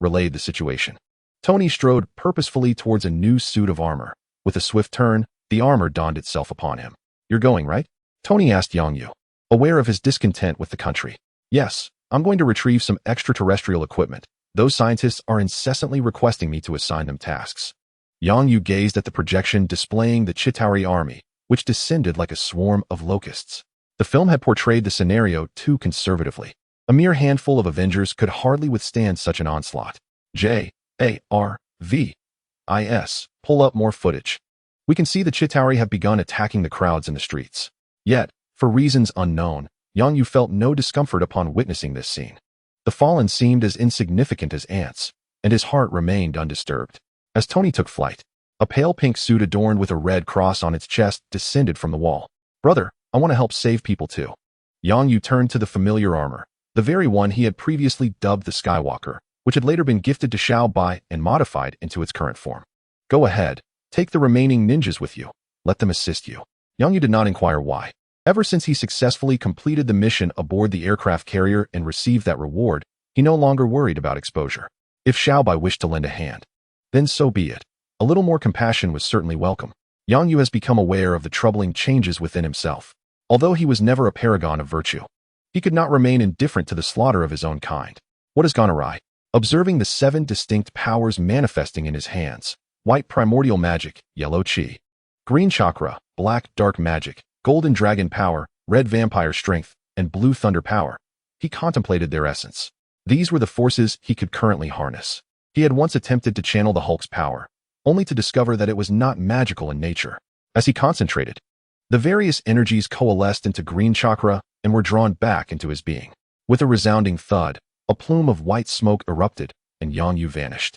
relayed the situation. Tony strode purposefully towards a new suit of armor. With a swift turn, the armor donned itself upon him. You're going, right? Tony asked Yang Yu, aware of his discontent with the country. Yes, I'm going to retrieve some extraterrestrial equipment. Those scientists are incessantly requesting me to assign them tasks. Yang Yu gazed at the projection displaying the Chitauri army, which descended like a swarm of locusts. The film had portrayed the scenario too conservatively. A mere handful of Avengers could hardly withstand such an onslaught. J.A.R.V.I.S. Pull up more footage. We can see the Chitauri have begun attacking the crowds in the streets. Yet, for reasons unknown, Yang Yu felt no discomfort upon witnessing this scene. The fallen seemed as insignificant as ants, and his heart remained undisturbed. As Tony took flight, a pale pink suit adorned with a red cross on its chest descended from the wall. Brother, I want to help save people too. Yang Yu turned to the familiar armor, the very one he had previously dubbed the Skywalker, which had later been gifted to Xiaobai and modified into its current form. Go ahead, take the remaining ninjas with you. Let them assist you. Yang Yu did not inquire why. Ever since he successfully completed the mission aboard the aircraft carrier and received that reward, he no longer worried about exposure. If Xiaobai wished to lend a hand, then so be it. A little more compassion was certainly welcome. Yang Yu has become aware of the troubling changes within himself. Although he was never a paragon of virtue, he could not remain indifferent to the slaughter of his own kind. What has gone awry? Observing the 7 distinct powers manifesting in his hands: white primordial magic, yellow chi, green chakra, black dark magic, golden dragon power, red vampire strength, and blue thunder power, he contemplated their essence. These were the forces he could currently harness. He had once attempted to channel the Hulk's power, only to discover that it was not magical in nature. As he concentrated, the various energies coalesced into green chakra and were drawn back into his being. With a resounding thud, a plume of white smoke erupted, and Yang Yu vanished,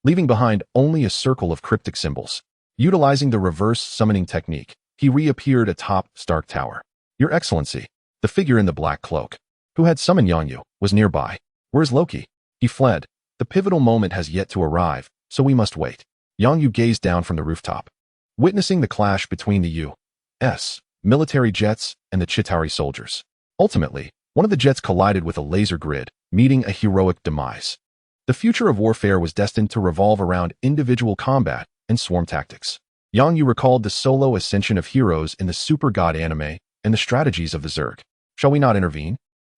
leaving behind only a circle of cryptic symbols. Utilizing the reverse summoning technique, he reappeared atop Stark Tower. Your Excellency, the figure in the black cloak, who had summoned Yang Yu, was nearby. Where's Loki? He fled. The pivotal moment has yet to arrive, so we must wait. Yang Yu gazed down from the rooftop, witnessing the clash between the U.S. military jets and the Chitauri soldiers. Ultimately, one of the jets collided with a laser grid, meeting a heroic demise. The future of warfare was destined to revolve around individual combat and swarm tactics. Yang Yu recalled the solo ascension of heroes in the Super God anime and the strategies of the Zerg. Shall we not intervene?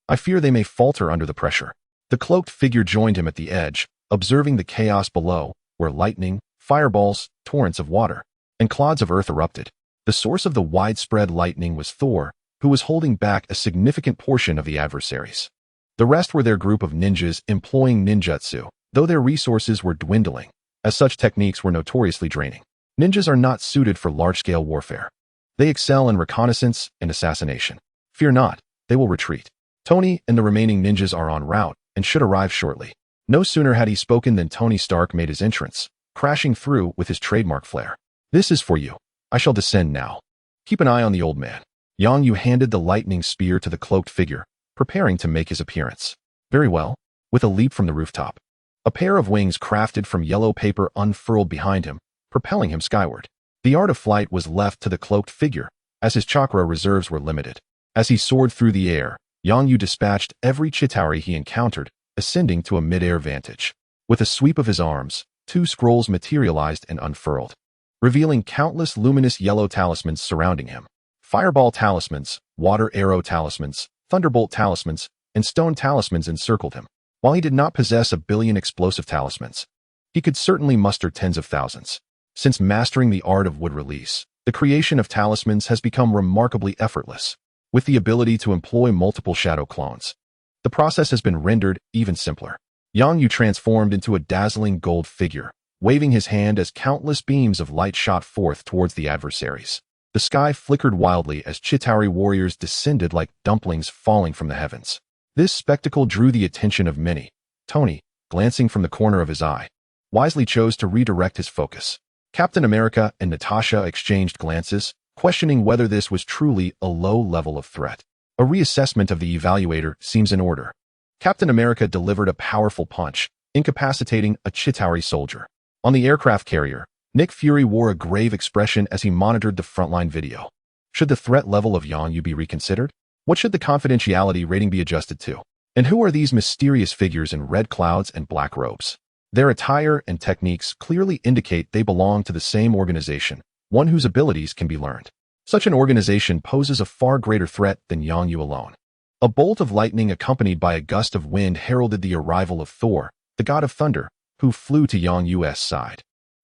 I fear they may falter under the pressure. The cloaked figure joined him at the edge, observing the chaos below, where lightning, fireballs, torrents of water, and clods of earth erupted. The source of the widespread lightning was Thor, who was holding back a significant portion of the adversaries. The rest were their group of ninjas employing ninjutsu, though their resources were dwindling, as such techniques were notoriously draining. Ninjas are not suited for large-scale warfare. They excel in reconnaissance and assassination. Fear not, they will retreat. Tony and the remaining ninjas are en route and should arrive shortly. No sooner had he spoken than Tony Stark made his entrance, crashing through with his trademark flair. This is for you. I shall descend now. Keep an eye on the old man. Yang Yu handed the lightning spear to the cloaked figure, preparing to make his appearance. Very well. With a leap from the rooftop. A pair of wings crafted from yellow paper unfurled behind him, propelling him skyward. The art of flight was left to the cloaked figure, as his chakra reserves were limited. As he soared through the air, Yang Yu dispatched every Chitauri he encountered, ascending to a mid-air vantage. With a sweep of his arms, 2 scrolls materialized and unfurled, revealing countless luminous yellow talismans surrounding him. Fireball talismans, water arrow talismans, thunderbolt talismans, and stone talismans encircled him. While he did not possess a billion explosive talismans, he could certainly muster tens of thousands. Since mastering the art of wood release, the creation of talismans has become remarkably effortless. With the ability to employ multiple shadow clones, the process has been rendered even simpler. Yang Yu transformed into a dazzling gold figure, waving his hand as countless beams of light shot forth towards the adversaries. The sky flickered wildly as Chitauri warriors descended like dumplings falling from the heavens. This spectacle drew the attention of many. Tony, glancing from the corner of his eye, wisely chose to redirect his focus. Captain America and Natasha exchanged glances, questioning whether this was truly a low level of threat. A reassessment of the evaluator seems in order. Captain America delivered a powerful punch, incapacitating a Chitauri soldier. On the aircraft carrier, Nick Fury wore a grave expression as he monitored the frontline video. Should the threat level of Yang Yu be reconsidered? What should the confidentiality rating be adjusted to? And who are these mysterious figures in red clouds and black robes? Their attire and techniques clearly indicate they belong to the same organization, one whose abilities can be learned. Such an organization poses a far greater threat than Yang Yu alone. A bolt of lightning accompanied by a gust of wind heralded the arrival of Thor, the god of thunder, who flew to Yang Yu's side,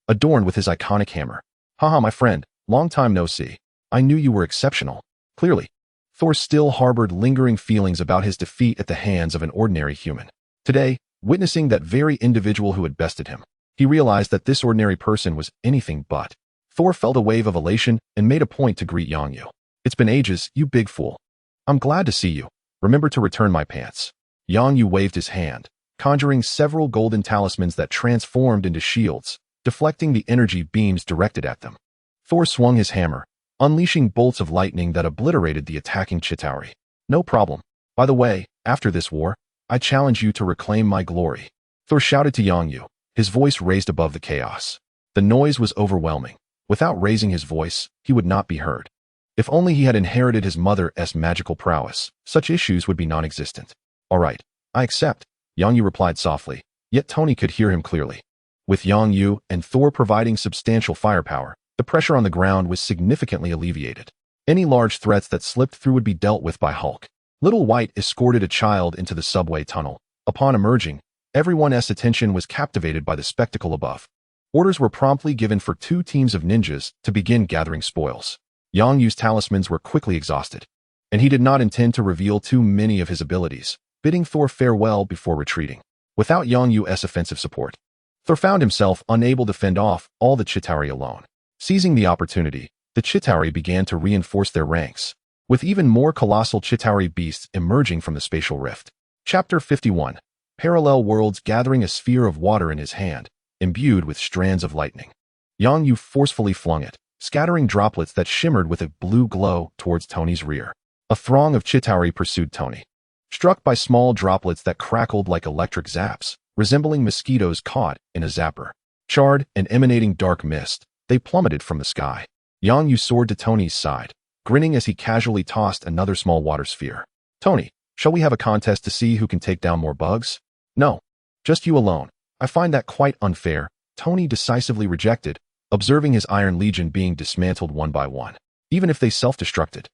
adorned with his iconic hammer. Haha, my friend, long time no see. I knew you were exceptional. Clearly, Thor still harbored lingering feelings about his defeat at the hands of an ordinary human. Today, witnessing that very individual who had bested him, he realized that this ordinary person was anything but. Thor felt a wave of elation and made a point to greet Yang Yu. It's been ages, you big fool. I'm glad to see you. Remember to return my pants. Yang Yu waved his hand, conjuring several golden talismans that transformed into shields, deflecting the energy beams directed at them. Thor swung his hammer, unleashing bolts of lightning that obliterated the attacking Chitauri. No problem. By the way, after this war, I challenge you to reclaim my glory. Thor shouted to Yang Yu, his voice raised above the chaos. The noise was overwhelming. Without raising his voice, he would not be heard. If only he had inherited his mother's magical prowess, such issues would be non-existent. All right, I accept, Yang Yu replied softly, yet Tony could hear him clearly. With Yang Yu and Thor providing substantial firepower, the pressure on the ground was significantly alleviated. Any large threats that slipped through would be dealt with by Hulk. Little White escorted a child into the subway tunnel. Upon emerging, everyone's attention was captivated by the spectacle above. Orders were promptly given for 2 teams of ninjas to begin gathering spoils. Yang Yu's talismans were quickly exhausted, and he did not intend to reveal too many of his abilities, bidding Thor farewell before retreating. Without Yang Yu's offensive support, Thor found himself unable to fend off all the Chitauri alone. Seizing the opportunity, the Chitauri began to reinforce their ranks, with even more colossal Chitauri beasts emerging from the spatial rift. Chapter 51. Parallel worlds. Gathering a sphere of water in his hand, imbued with strands of lightning, Yang Yu forcefully flung it, scattering droplets that shimmered with a blue glow towards Tony's rear. A throng of Chitauri pursued Tony, struck by small droplets that crackled like electric zaps, resembling mosquitoes caught in a zapper. Charred and emanating dark mist, they plummeted from the sky. Yang Yu soared to Tony's side, grinning as he casually tossed another small water sphere. Tony, shall we have a contest to see who can take down more bugs? No, just you alone. I find that quite unfair, Tony decisively rejected, observing his Iron Legion being dismantled one by one. Even if they self-destructed,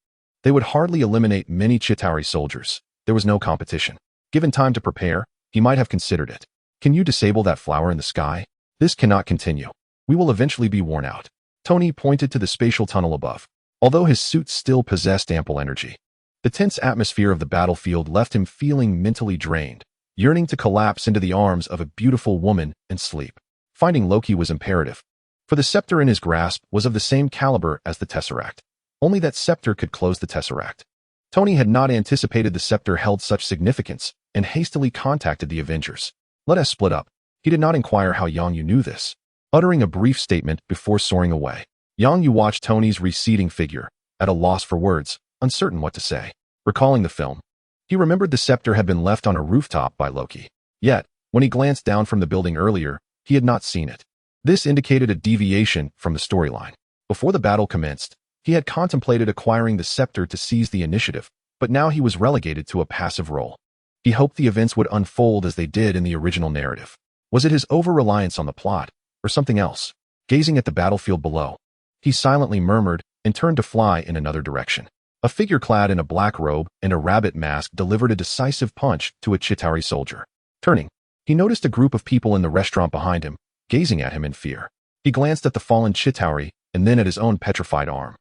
they would hardly eliminate many Chitauri soldiers. There was no competition. Given time to prepare, he might have considered it. Can you disable that flower in the sky? This cannot continue. We will eventually be worn out. Tony pointed to the spatial tunnel above. Although his suit still possessed ample energy, the tense atmosphere of the battlefield left him feeling mentally drained, yearning to collapse into the arms of a beautiful woman and sleep. Finding Loki was imperative. For the scepter in his grasp was of the same caliber as the tesseract. Only that scepter could close the tesseract. Tony had not anticipated the scepter held such significance and hastily contacted the Avengers. Let us split up. He did not inquire how Yang Yu knew this, uttering a brief statement before soaring away. Yang Yu watched Tony's receding figure, at a loss for words, uncertain what to say. Recalling the film, he remembered the scepter had been left on a rooftop by Loki. Yet, when he glanced down from the building earlier, he had not seen it. This indicated a deviation from the storyline. Before the battle commenced, he had contemplated acquiring the scepter to seize the initiative, but now he was relegated to a passive role. He hoped the events would unfold as they did in the original narrative. Was it his over-reliance on the plot, or something else? Gazing at the battlefield below, he silently murmured and turned to fly in another direction. A figure clad in a black robe and a rabbit mask delivered a decisive punch to a Chitauri soldier. Turning, he noticed a group of people in the restaurant behind him, gazing at him in fear. He glanced at the fallen Chitauri and then at his own petrified arm.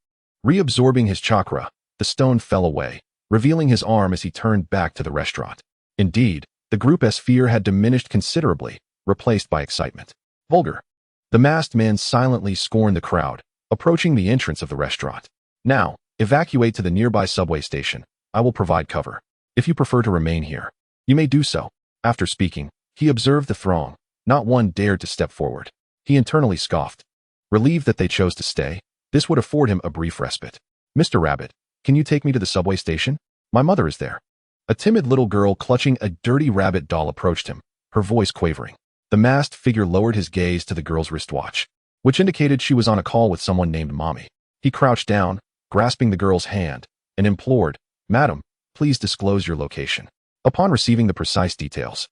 Reabsorbing his chakra, the stone fell away, revealing his arm as he turned back to the restaurant. Indeed, the group's fear had diminished considerably, replaced by excitement. Vulgar. The masked man silently scorned the crowd, approaching the entrance of the restaurant. Now, evacuate to the nearby subway station. I will provide cover. If you prefer to remain here, you may do so. After speaking, he observed the throng. Not one dared to step forward. He internally scoffed. Relieved that they chose to stay, this would afford him a brief respite. Mr. Rabbit, can you take me to the subway station? My mother is there. A timid little girl clutching a dirty rabbit doll approached him, her voice quavering. The masked figure lowered his gaze to the girl's wristwatch, which indicated she was on a call with someone named Mommy. He crouched down, grasping the girl's hand, and implored, "Madam, please disclose your location." Upon receiving the precise details,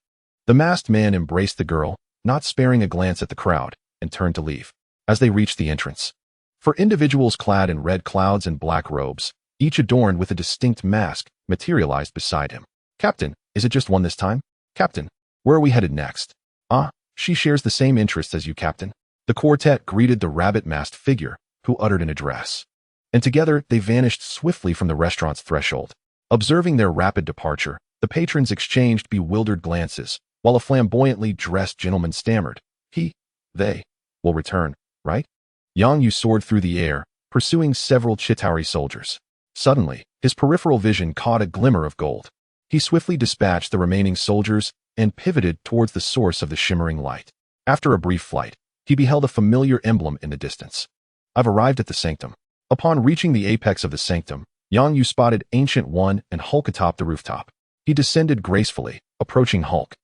the masked man embraced the girl, not sparing a glance at the crowd, and turned to leave. As they reached the entrance, for individuals clad in red clouds and black robes, each adorned with a distinct mask, materialized beside him. "Captain, is it just one this time? Captain, where are we headed next?" "Ah, she shares the same interests as you, Captain." The quartet greeted the rabbit-masked figure, who uttered an address. And together they vanished swiftly from the restaurant's threshold. Observing their rapid departure, the patrons exchanged bewildered glances, while a flamboyantly dressed gentleman stammered, they will return, right?" Yang Yu soared through the air, pursuing several Chitauri soldiers. Suddenly, his peripheral vision caught a glimmer of gold. He swiftly dispatched the remaining soldiers and pivoted towards the source of the shimmering light. After a brief flight, he beheld a familiar emblem in the distance. "I've arrived at the sanctum." Upon reaching the apex of the sanctum, Yang Yu spotted Ancient One and Hulk atop the rooftop. He descended gracefully, approaching Hulk,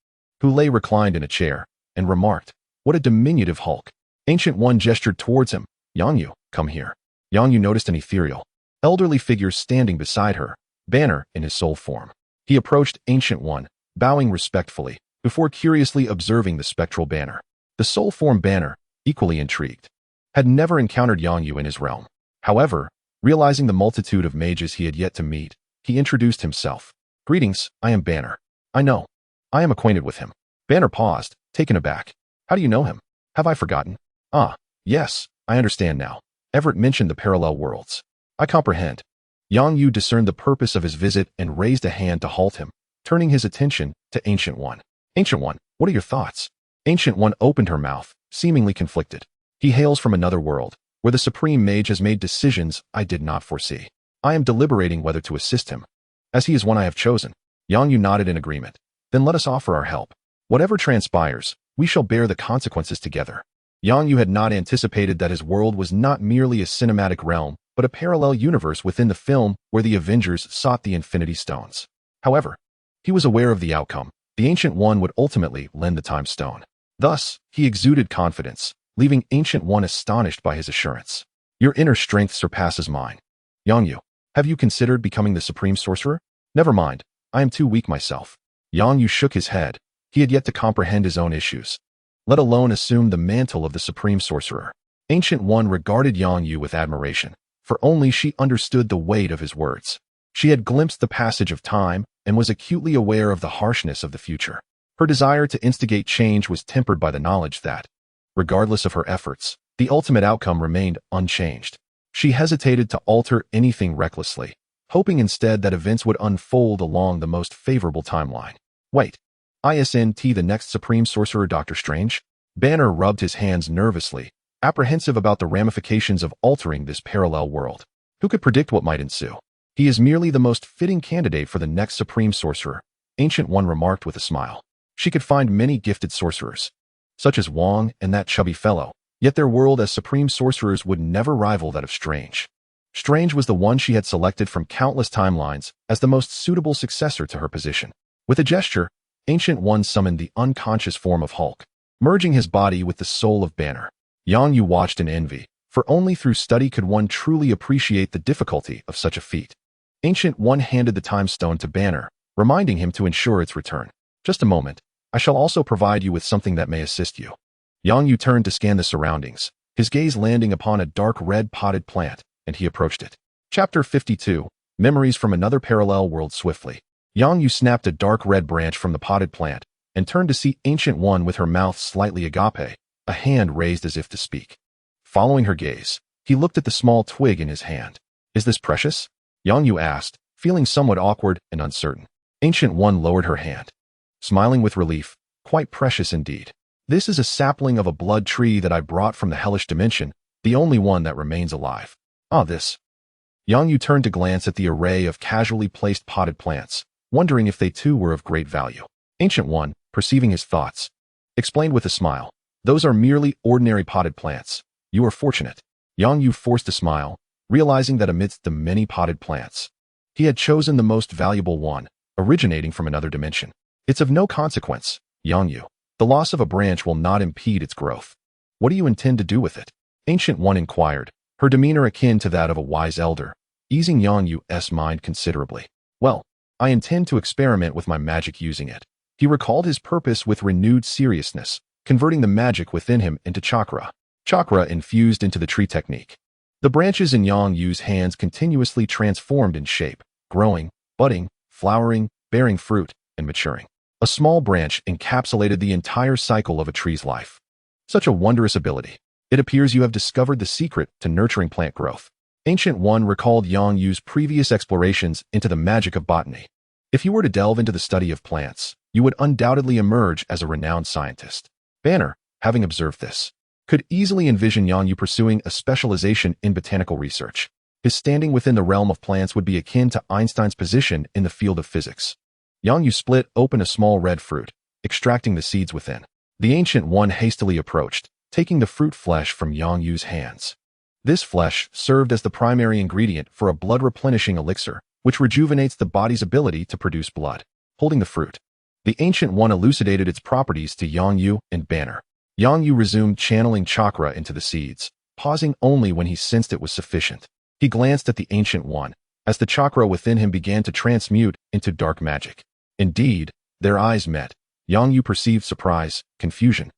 who lay reclined in a chair, and remarked, "What a diminutive Hulk." Ancient One gestured towards him. "Yang Yu, come here." Yang Yu noticed an ethereal, elderly figure standing beside her, Banner in his soul form. He approached Ancient One, bowing respectfully, before curiously observing the spectral Banner. The soul form Banner, equally intrigued, had never encountered Yang Yu in his realm. However, realizing the multitude of mages he had yet to meet, he introduced himself. "Greetings, I am Banner." "I know. I am acquainted with him." Banner paused, taken aback. "How do you know him? Have I forgotten?" "Ah, yes, I understand now. Everett mentioned the parallel worlds. I comprehend." Yang Yu discerned the purpose of his visit and raised a hand to halt him, turning his attention to Ancient One. "Ancient One, what are your thoughts?" Ancient One opened her mouth, seemingly conflicted. "He hails from another world, where the Supreme Mage has made decisions I did not foresee. I am deliberating whether to assist him, as he is one I have chosen." Yang Yu nodded in agreement. "Then let us offer our help. Whatever transpires, we shall bear the consequences together." Yang Yu had not anticipated that his world was not merely a cinematic realm, but a parallel universe within the film where the Avengers sought the Infinity Stones. However, he was aware of the outcome. The Ancient One would ultimately lend the Time Stone. Thus, he exuded confidence, leaving Ancient One astonished by his assurance. "Your inner strength surpasses mine. Yang Yu, have you considered becoming the Supreme Sorcerer?" "Never mind, I am too weak myself." Yang Yu shook his head. He had yet to comprehend his own issues, let alone assume the mantle of the Supreme Sorcerer. Ancient One regarded Yang Yu with admiration, for only she understood the weight of his words. She had glimpsed the passage of time and was acutely aware of the harshness of the future. Her desire to instigate change was tempered by the knowledge that, regardless of her efforts, the ultimate outcome remained unchanged. She hesitated to alter anything recklessly, hoping instead that events would unfold along the most favorable timeline. "Wait. Isn't the next Supreme Sorcerer Doctor Strange?" Banner rubbed his hands nervously, apprehensive about the ramifications of altering this parallel world. Who could predict what might ensue? He is merely the most fitting candidate for the next supreme sorcerer, Ancient One remarked with a smile. She could find many gifted sorcerers, such as Wong and that chubby fellow, yet their world as supreme sorcerers would never rival that of Strange. Strange was the one she had selected from countless timelines as the most suitable successor to her position. With a gesture, Ancient One summoned the unconscious form of Hulk, merging his body with the soul of Banner. Yang Yu watched in envy, for only through study could one truly appreciate the difficulty of such a feat. Ancient One handed the time stone to Banner, reminding him to ensure its return. Just a moment, I shall also provide you with something that may assist you. Yang Yu turned to scan the surroundings, his gaze landing upon a dark red potted plant, and he approached it. Chapter 52, Memories from Another Parallel World. Swiftly, Yang Yu snapped a dark red branch from the potted plant, and turned to see Ancient One with her mouth slightly agape, a hand raised as if to speak. Following her gaze, he looked at the small twig in his hand. Is this precious? Yang Yu asked, feeling somewhat awkward and uncertain. Ancient One lowered her hand, smiling with relief. Quite precious indeed. This is a sapling of a blood tree that I brought from the hellish dimension, the only one that remains alive. Ah, this. Yang Yu turned to glance at the array of casually placed potted plants, wondering if they too were of great value. Ancient One, perceiving his thoughts, explained with a smile. Those are merely ordinary potted plants. You are fortunate. Yang Yu forced a smile, realizing that amidst the many potted plants, he had chosen the most valuable one, originating from another dimension. It's of no consequence, Yang Yu. The loss of a branch will not impede its growth. What do you intend to do with it? Ancient One inquired, her demeanor akin to that of a wise elder, easing Yang Yu's mind considerably. Well, I intend to experiment with my magic using it. He recalled his purpose with renewed seriousness, converting the magic within him into chakra. Chakra infused into the tree technique. The branches in Yang Yu's hands continuously transformed in shape, growing, budding, flowering, bearing fruit, and maturing. A small branch encapsulated the entire cycle of a tree's life. Such a wondrous ability. It appears you have discovered the secret to nurturing plant growth. Ancient One recalled Yang Yu's previous explorations into the magic of botany. If you were to delve into the study of plants, you would undoubtedly emerge as a renowned scientist. Banner, having observed this, could easily envision Yang Yu pursuing a specialization in botanical research. His standing within the realm of plants would be akin to Einstein's position in the field of physics. Yang Yu split open a small red fruit, extracting the seeds within. The Ancient One hastily approached, taking the fruit flesh from Yang Yu's hands. This flesh served as the primary ingredient for a blood-replenishing elixir, which rejuvenates the body's ability to produce blood. Holding the fruit, the Ancient One elucidated its properties to Yang Yu and Banner. Yang Yu resumed channeling chakra into the seeds, pausing only when he sensed it was sufficient. He glanced at the Ancient One, as the chakra within him began to transmute into dark magic. Indeed, their eyes met. Yang Yu perceived surprise, confusion,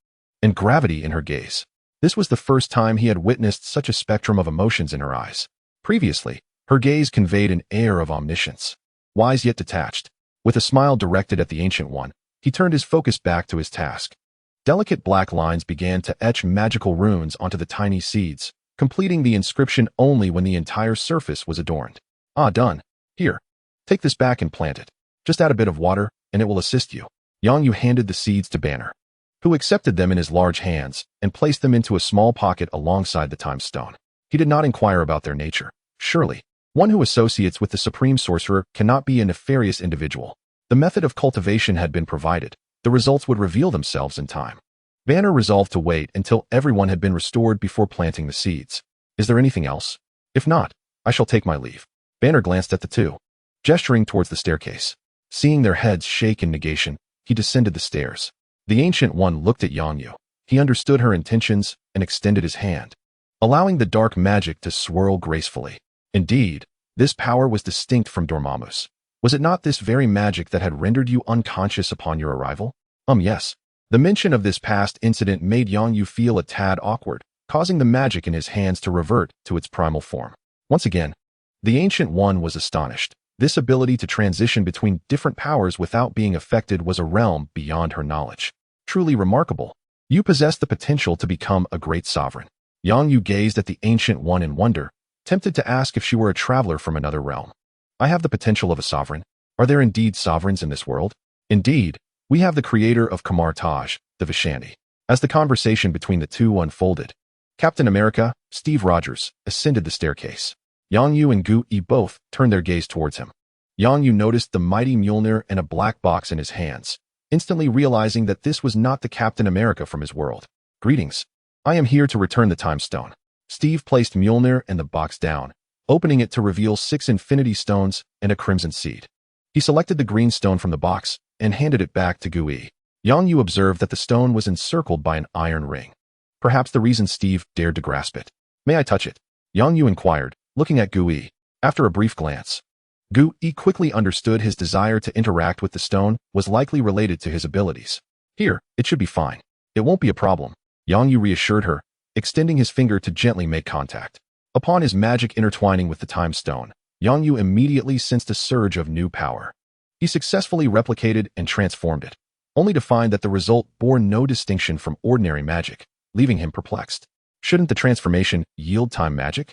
and gravity in her gaze. This was the first time he had witnessed such a spectrum of emotions in her eyes. Previously, her gaze conveyed an air of omniscience, wise yet detached. With a smile directed at the Ancient One, he turned his focus back to his task. Delicate black lines began to etch magical runes onto the tiny seeds, completing the inscription only when the entire surface was adorned. Ah, done. Here, take this back and plant it. Just add a bit of water, and it will assist you. Yang Yu handed the seeds to Banner, who accepted them in his large hands and placed them into a small pocket alongside the time stone. He did not inquire about their nature. Surely, one who associates with the Supreme Sorcerer cannot be a nefarious individual. The method of cultivation had been provided. The results would reveal themselves in time. Banner resolved to wait until everyone had been restored before planting the seeds. Is there anything else? If not, I shall take my leave. Banner glanced at the two, gesturing towards the staircase. Seeing their heads shake in negation, he descended the stairs. The Ancient One looked at Yang Yu. He understood her intentions and extended his hand, allowing the dark magic to swirl gracefully. Indeed, this power was distinct from Dormammu's. Was it not this very magic that had rendered you unconscious upon your arrival? Yes. The mention of this past incident made Yang Yu feel a tad awkward, causing the magic in his hands to revert to its primal form. Once again, the Ancient One was astonished. This ability to transition between different powers without being affected was a realm beyond her knowledge. Truly remarkable. You possess the potential to become a great sovereign. Yang Yu gazed at the Ancient One in wonder, tempted to ask if she were a traveler from another realm. I have the potential of a sovereign. Are there indeed sovereigns in this world? Indeed, we have the creator of Kamar-Taj, the Vishanti. As the conversation between the two unfolded, Captain America, Steve Rogers, ascended the staircase. Yang Yu and Gu Yi both turned their gaze towards him. Yang Yu noticed the mighty Mjolnir and a black box in his hands, instantly realizing that this was not the Captain America from his world. Greetings. I am here to return the time stone. Steve placed Mjolnir and the box down, opening it to reveal 6 infinity stones and a crimson seed. He selected the green stone from the box and handed it back to Gu Yi. Yang Yu observed that the stone was encircled by an iron ring. Perhaps the reason Steve dared to grasp it. May I touch it? Yang Yu inquired, looking at Gu Yi. After a brief glance, Gu Yi quickly understood his desire to interact with the stone was likely related to his abilities. Here, it should be fine. It won't be a problem. Yang Yu reassured her, extending his finger to gently make contact. Upon his magic intertwining with the time stone, Yang Yu immediately sensed a surge of new power. He successfully replicated and transformed it, only to find that the result bore no distinction from ordinary magic, leaving him perplexed. Shouldn't the transformation yield time magic?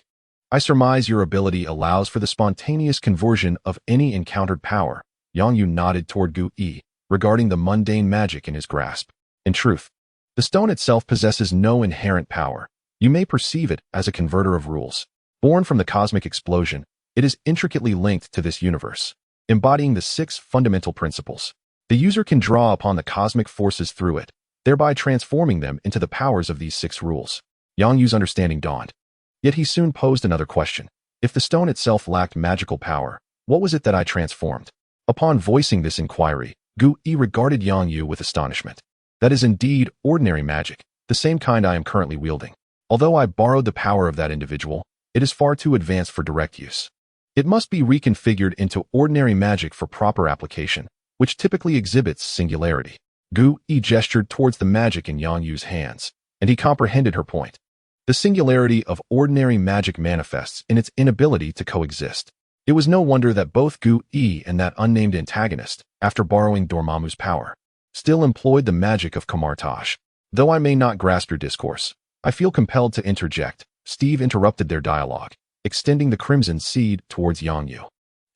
I surmise your ability allows for the spontaneous conversion of any encountered power. Yang Yu nodded toward Gu Yi, regarding the mundane magic in his grasp. In truth, the stone itself possesses no inherent power. You may perceive it as a converter of rules. Born from the cosmic explosion, it is intricately linked to this universe, embodying the 6 fundamental principles. The user can draw upon the cosmic forces through it, thereby transforming them into the powers of these 6 rules. Yang Yu's understanding dawned. Yet he soon posed another question. If the stone itself lacked magical power, what was it that I transformed? Upon voicing this inquiry, Gu Yi regarded Yang Yu with astonishment. That is indeed ordinary magic, the same kind I am currently wielding. Although I borrowed the power of that individual, it is far too advanced for direct use. It must be reconfigured into ordinary magic for proper application, which typically exhibits singularity. Gu Yi gestured towards the magic in Yang Yu's hands, and he comprehended her point. The singularity of ordinary magic manifests in its inability to coexist. It was no wonder that both Gu Yi and that unnamed antagonist, after borrowing Dormammu's power, still employed the magic of Kamar-Taj. Though I may not grasp your discourse, I feel compelled to interject. Steve interrupted their dialogue, extending the crimson seed towards Yang Yu.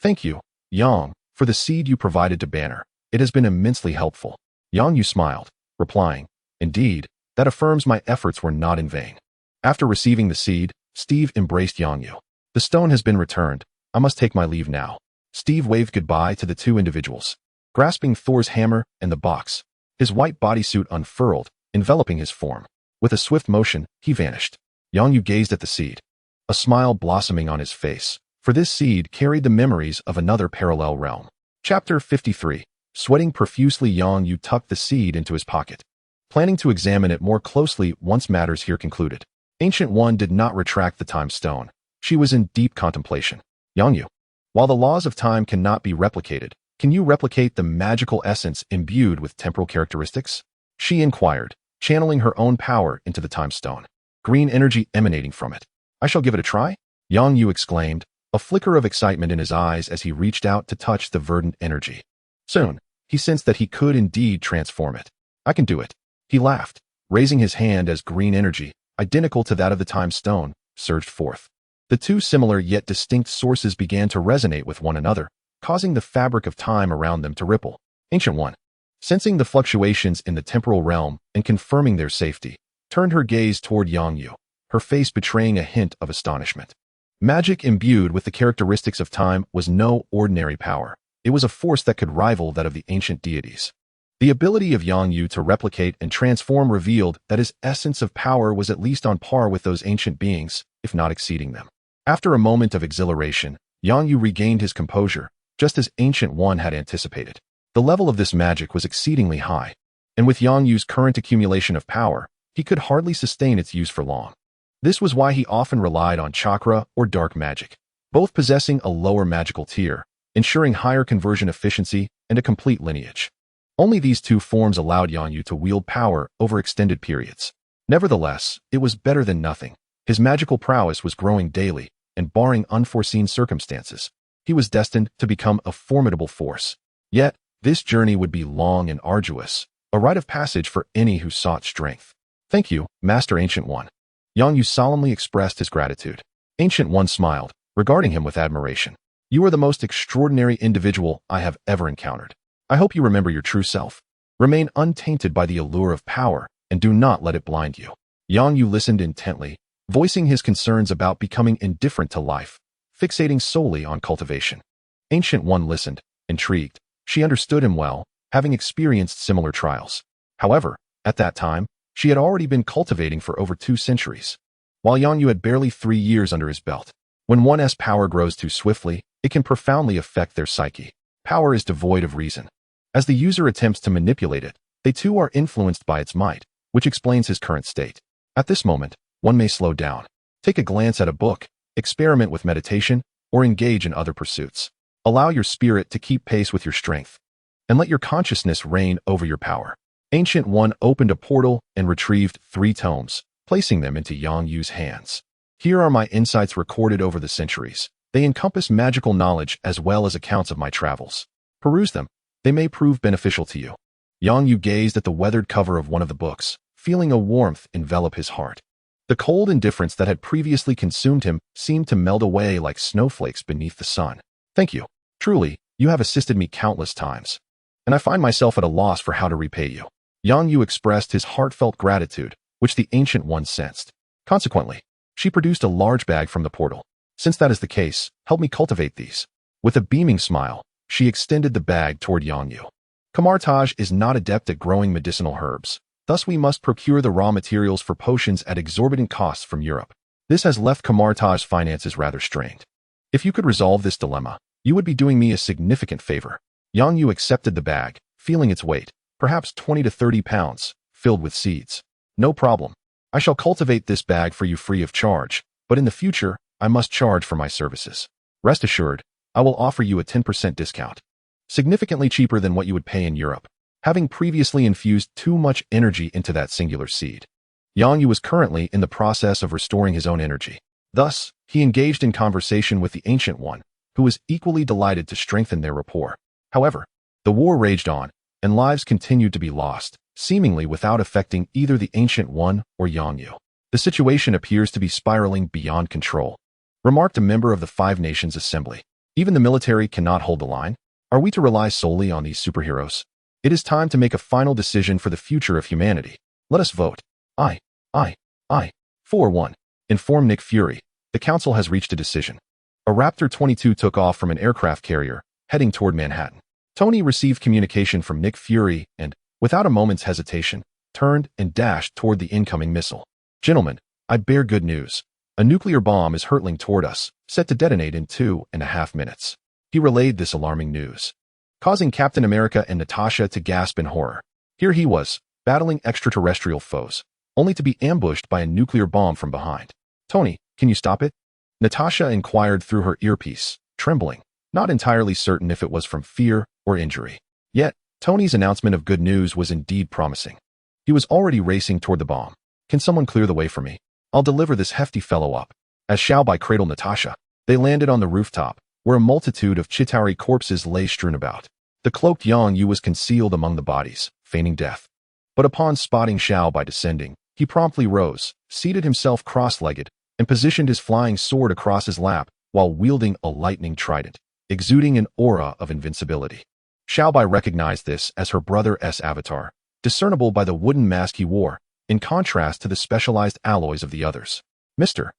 Thank you, Yang, for the seed you provided to Banner. It has been immensely helpful. Yang Yu smiled, replying, Indeed, that affirms my efforts were not in vain. After receiving the seed, Steve embraced Yang Yu. The stone has been returned. I must take my leave now. Steve waved goodbye to the 2 individuals, grasping Thor's hammer and the box. His white bodysuit unfurled, enveloping his form. With a swift motion, he vanished. Yang Yu gazed at the seed, a smile blossoming on his face, for this seed carried the memories of another parallel realm. Chapter 53. Sweating profusely, Yang Yu tucked the seed into his pocket, planning to examine it more closely once matters here concluded. Ancient One did not retract the time stone. She was in deep contemplation. Yang Yu, while the laws of time cannot be replicated, can you replicate the magical essence imbued with temporal characteristics? She inquired, channeling her own power into the time stone. Green energy emanating from it. I shall give it a try? Yang Yu exclaimed, a flicker of excitement in his eyes as he reached out to touch the verdant energy. Soon, he sensed that he could indeed transform it. I can do it. He laughed, raising his hand as green energy, identical to that of the time stone, surged forth. The 2 similar yet distinct sources began to resonate with one another, causing the fabric of time around them to ripple. Ancient One, sensing the fluctuations in the temporal realm and confirming their safety, turned her gaze toward Yang Yu, her face betraying a hint of astonishment. Magic imbued with the characteristics of time was no ordinary power. It was a force that could rival that of the ancient deities. The ability of Yang Yu to replicate and transform revealed that his essence of power was at least on par with those ancient beings, if not exceeding them. After a moment of exhilaration, Yang Yu regained his composure, just as Ancient One had anticipated. The level of this magic was exceedingly high, and with Yang Yu's current accumulation of power, he could hardly sustain its use for long. This was why he often relied on chakra or dark magic, both possessing a lower magical tier, ensuring higher conversion efficiency and a complete lineage. Only these 2 forms allowed Yang Yu to wield power over extended periods. Nevertheless, it was better than nothing. His magical prowess was growing daily, and barring unforeseen circumstances, he was destined to become a formidable force. Yet, this journey would be long and arduous, a rite of passage for any who sought strength. Thank you, Master Ancient One. Yang Yu solemnly expressed his gratitude. Ancient One smiled, regarding him with admiration. You are the most extraordinary individual I have ever encountered. I hope you remember your true self. Remain untainted by the allure of power, and do not let it blind you. Yang Yu listened intently, voicing his concerns about becoming indifferent to life, fixating solely on cultivation. Ancient One listened, intrigued. She understood him well, having experienced similar trials. However, at that time, she had already been cultivating for over 2 centuries, while Yang Yu had barely 3 years under his belt. When one's power grows too swiftly, it can profoundly affect their psyche. Power is devoid of reason. As the user attempts to manipulate it, they too are influenced by its might, which explains his current state. At this moment, one may slow down, take a glance at a book, experiment with meditation, or engage in other pursuits. Allow your spirit to keep pace with your strength, and let your consciousness reign over your power. Ancient One opened a portal and retrieved 3 tomes, placing them into Yang Yu's hands. Here are my insights recorded over the centuries. They encompass magical knowledge as well as accounts of my travels. Peruse them. They may prove beneficial to you. Yang Yu gazed at the weathered cover of one of the books, feeling a warmth envelop his heart. The cold indifference that had previously consumed him seemed to melt away like snowflakes beneath the sun. Thank you. Truly, you have assisted me countless times, and I find myself at a loss for how to repay you. Yang Yu expressed his heartfelt gratitude, which the Ancient One sensed. Consequently, she produced a large bag from the portal. Since that is the case, help me cultivate these. With a beaming smile, she extended the bag toward Yang Yu. Kamar-Taj is not adept at growing medicinal herbs. Thus we must procure the raw materials for potions at exorbitant costs from Europe. This has left Kamar-Taj's finances rather strained. If you could resolve this dilemma, you would be doing me a significant favor. Yang Yu accepted the bag, feeling its weight, perhaps 20 to 30 pounds, filled with seeds. No problem. I shall cultivate this bag for you free of charge, but in the future, I must charge for my services. Rest assured, I will offer you a 10% discount. Significantly cheaper than what you would pay in Europe, having previously infused too much energy into that singular seed. Yang Yu was currently in the process of restoring his own energy. Thus, he engaged in conversation with the Ancient One, who was equally delighted to strengthen their rapport. However, the war raged on, and lives continued to be lost, seemingly without affecting either the Ancient One or Yang Yu. The situation appears to be spiraling beyond control, remarked a member of the 5 Nations Assembly. Even the military cannot hold the line. Are we to rely solely on these superheroes? It is time to make a final decision for the future of humanity. Let us vote. Aye. 4-1. Inform Nick Fury. The council has reached a decision. A Raptor 22 took off from an aircraft carrier, heading toward Manhattan. Tony received communication from Nick Fury and, without a moment's hesitation, turned and dashed toward the incoming missile. Gentlemen, I bear good news. A nuclear bomb is hurtling toward us, set to detonate in 2.5 minutes. He relayed this alarming news, causing Captain America and Natasha to gasp in horror. Here he was, battling extraterrestrial foes, only to be ambushed by a nuclear bomb from behind. Tony, can you stop it? Natasha inquired through her earpiece, trembling, not entirely certain if it was from fear or injury. Yet, Tony's announcement of good news was indeed promising. He was already racing toward the bomb. Can someone clear the way for me? I'll deliver this hefty fellow up. As Xiaobai cradled Natasha, they landed on the rooftop, where a multitude of Chitauri corpses lay strewn about. The cloaked Yang Yu was concealed among the bodies, feigning death. But upon spotting Xiaobai descending, he promptly rose, seated himself cross-legged, and positioned his flying sword across his lap while wielding a lightning trident, exuding an aura of invincibility. Xiaobai recognized this as her brother's avatar, discernible by the wooden mask he wore, in contrast to the specialized alloys of the others. Mr.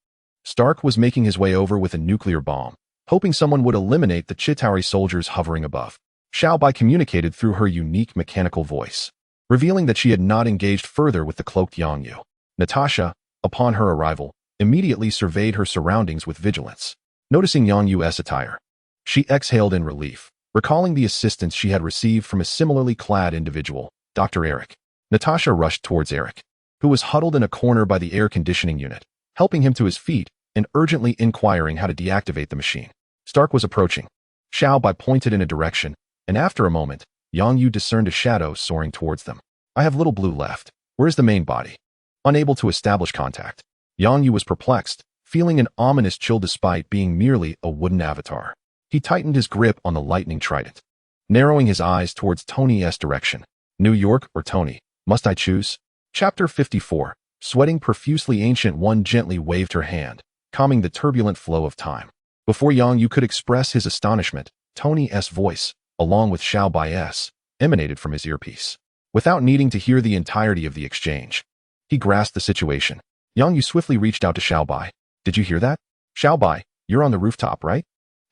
Stark was making his way over with a nuclear bomb, hoping someone would eliminate the Chitauri soldiers hovering above. Xiaobai communicated through her unique mechanical voice, revealing that she had not engaged further with the cloaked Yang Yu. Natasha, upon her arrival, immediately surveyed her surroundings with vigilance. Noticing Yang Yu's attire, she exhaled in relief, recalling the assistance she had received from a similarly clad individual, Dr. Eric. Natasha rushed towards Eric, who was huddled in a corner by the air conditioning unit, helping him to his feet and urgently inquiring how to deactivate the machine. Stark was approaching. Xiaobai pointed in a direction, and after a moment, Yang Yu discerned a shadow soaring towards them. I have little blue left. Where's the main body? Unable to establish contact, Yang Yu was perplexed, feeling an ominous chill despite being merely a wooden avatar. He tightened his grip on the lightning trident, narrowing his eyes towards Tony's direction. New York or Tony? Must I choose? Chapter 54. Sweating profusely, Ancient One gently waved her hand, calming the turbulent flow of time. Before Yang Yu could express his astonishment, Tony's voice, along with Xiaobai's, emanated from his earpiece. Without needing to hear the entirety of the exchange, He grasped the situation. Yang Yu swiftly reached out to Xiaobai. Did you hear that? Xiaobai, you're on the rooftop, right?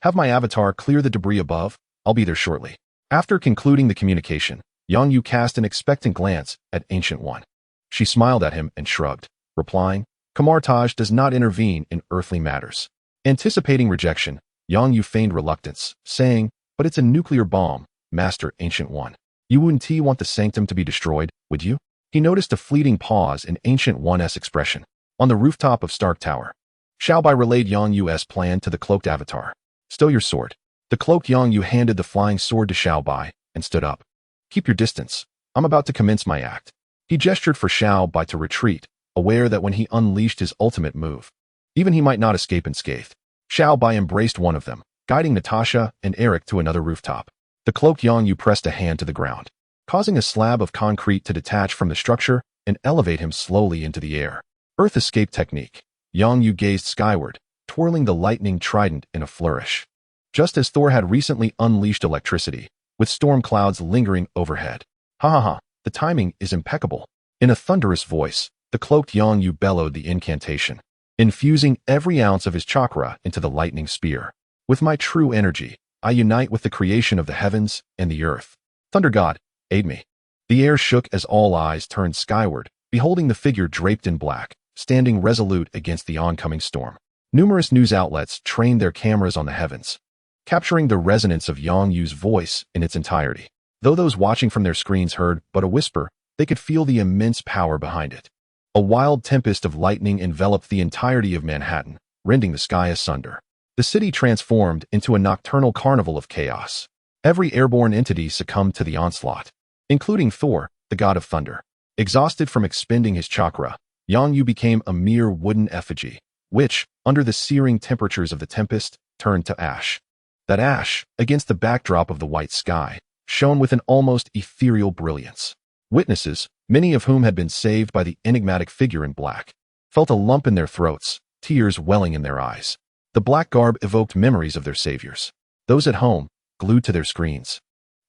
Have my avatar clear the debris above. I'll be there shortly. After concluding the communication, Yang Yu cast an expectant glance at Ancient One. She smiled at him and shrugged, replying, Kamar-Taj does not intervene in earthly matters. Anticipating rejection, Yang Yu feigned reluctance, saying, but it's a nuclear bomb, Master Ancient One. You wouldn't want the sanctum to be destroyed, would you? He noticed a fleeting pause in Ancient One's expression. On the rooftop of Stark Tower, Xiaobai relayed Yang Yu's plan to the cloaked avatar. Stow your sword. The cloaked Yang Yu handed the flying sword to Xiaobai and stood up. Keep your distance. I'm about to commence my act. He gestured for Xiaobai to retreat, aware that when he unleashed his ultimate move, even he might not escape unscathed. Xiaobai embraced one of them, guiding Natasha and Eric to another rooftop. The cloaked Yang Yu pressed a hand to the ground, causing a slab of concrete to detach from the structure and elevate him slowly into the air. Earth escape technique. Yang Yu gazed skyward, twirling the lightning trident in a flourish. Just as Thor had recently unleashed electricity, with storm clouds lingering overhead. Ha ha ha, the timing is impeccable. In a thunderous voice, the cloaked Yang Yu bellowed the incantation, infusing every ounce of his chakra into the lightning spear. With my true energy, I unite with the creation of the heavens and the earth. Thunder God, aid me. The air shook as all eyes turned skyward, beholding the figure draped in black, standing resolute against the oncoming storm. Numerous news outlets trained their cameras on the heavens, capturing the resonance of Yang Yu's voice in its entirety. Though those watching from their screens heard but a whisper, they could feel the immense power behind it. A wild tempest of lightning enveloped the entirety of Manhattan, rending the sky asunder. The city transformed into a nocturnal carnival of chaos. Every airborne entity succumbed to the onslaught, including Thor, the god of thunder. Exhausted from expending his chakra, Yang Yu became a mere wooden effigy, which, under the searing temperatures of the tempest, turned to ash. That ash, against the backdrop of the white sky, shone with an almost ethereal brilliance. Witnesses, many of whom had been saved by the enigmatic figure in black, felt a lump in their throats, tears welling in their eyes. The black garb evoked memories of their saviors. Those at home, glued to their screens,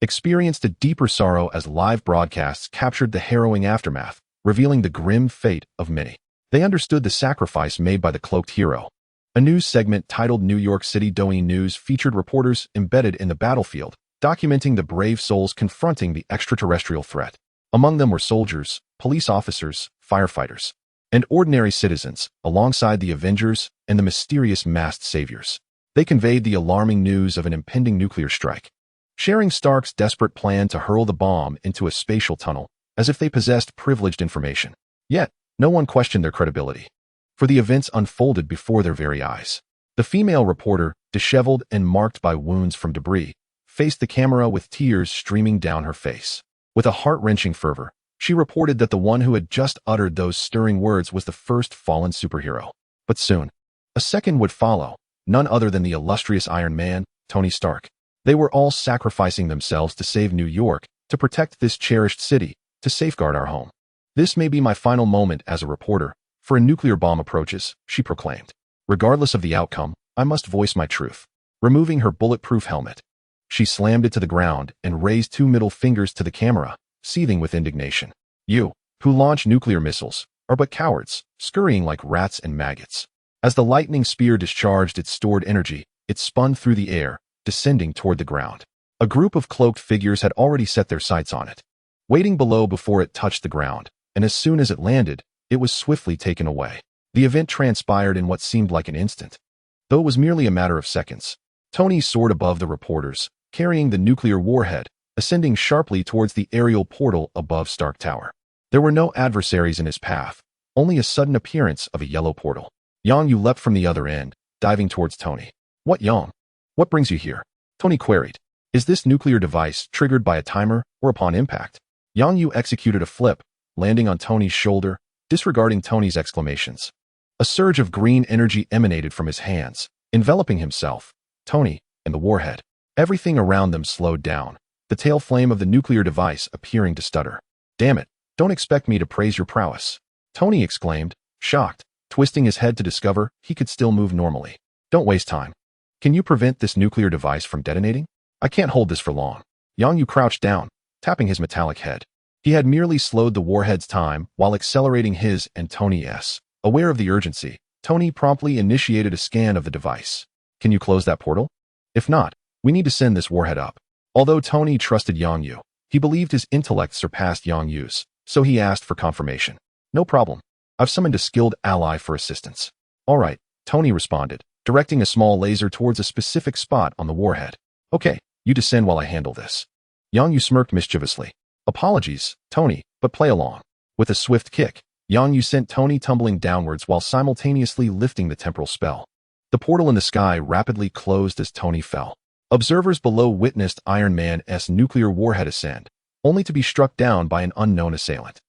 experienced a deeper sorrow as live broadcasts captured the harrowing aftermath, revealing the grim fate of many. They understood the sacrifice made by the cloaked hero. A news segment titled New York City Doing News featured reporters embedded in the battlefield, documenting the brave souls confronting the extraterrestrial threat. Among them were soldiers, police officers, firefighters, and ordinary citizens, alongside the Avengers and the mysterious masked saviors. They conveyed the alarming news of an impending nuclear strike, sharing Stark's desperate plan to hurl the bomb into a spatial tunnel, as if they possessed privileged information. Yet, no one questioned their credibility, for the events unfolded before their very eyes. The female reporter, disheveled and marked by wounds from debris, faced the camera with tears streaming down her face. With a heart-wrenching fervor, she reported that the one who had just uttered those stirring words was the first fallen superhero. But soon, a second would follow, none other than the illustrious Iron Man, Tony Stark. They were all sacrificing themselves to save New York, to protect this cherished city, to safeguard our home. This may be my final moment as a reporter, for a nuclear bomb approaches, she proclaimed. Regardless of the outcome, I must voice my truth. Removing her bulletproof helmet, she slammed it to the ground and raised two middle fingers to the camera, seething with indignation. You, who launch nuclear missiles, are but cowards, scurrying like rats and maggots. As the lightning spear discharged its stored energy, it spun through the air, descending toward the ground. A group of cloaked figures had already set their sights on it, waiting below before it touched the ground, and as soon as it landed, it was swiftly taken away. The event transpired in what seemed like an instant, though it was merely a matter of seconds. Tony soared above the reporters, carrying the nuclear warhead, ascending sharply towards the aerial portal above Stark Tower. There were no adversaries in his path, only a sudden appearance of a yellow portal. Yang Yu leapt from the other end, diving towards Tony. What, Yang? What brings you here? Tony queried. Is this nuclear device triggered by a timer or upon impact? Yang Yu executed a flip, landing on Tony's shoulder, disregarding Tony's exclamations. A surge of green energy emanated from his hands, enveloping himself, Tony, and the warhead. Everything around them slowed down, the tail flame of the nuclear device appearing to stutter. Damn it, don't expect me to praise your prowess, Tony exclaimed, shocked, twisting his head to discover he could still move normally. Don't waste time. Can you prevent this nuclear device from detonating? I can't hold this for long. Yang Yu crouched down, tapping his metallic head. He had merely slowed the warhead's time while accelerating his and Tony's. Aware of the urgency, Tony promptly initiated a scan of the device. Can you close that portal? If not, we need to send this warhead up. Although Tony trusted Yang Yu, he believed his intellect surpassed Yang Yu's, so he asked for confirmation. No problem. I've summoned a skilled ally for assistance. All right, Tony responded, directing a small laser towards a specific spot on the warhead. Okay, you descend while I handle this. Yang Yu smirked mischievously. Apologies, Tony, but play along. With a swift kick, Yang Yu sent Tony tumbling downwards while simultaneously lifting the temporal spell. The portal in the sky rapidly closed as Tony fell. Observers below witnessed Iron Man's nuclear warhead ascend, only to be struck down by an unknown assailant.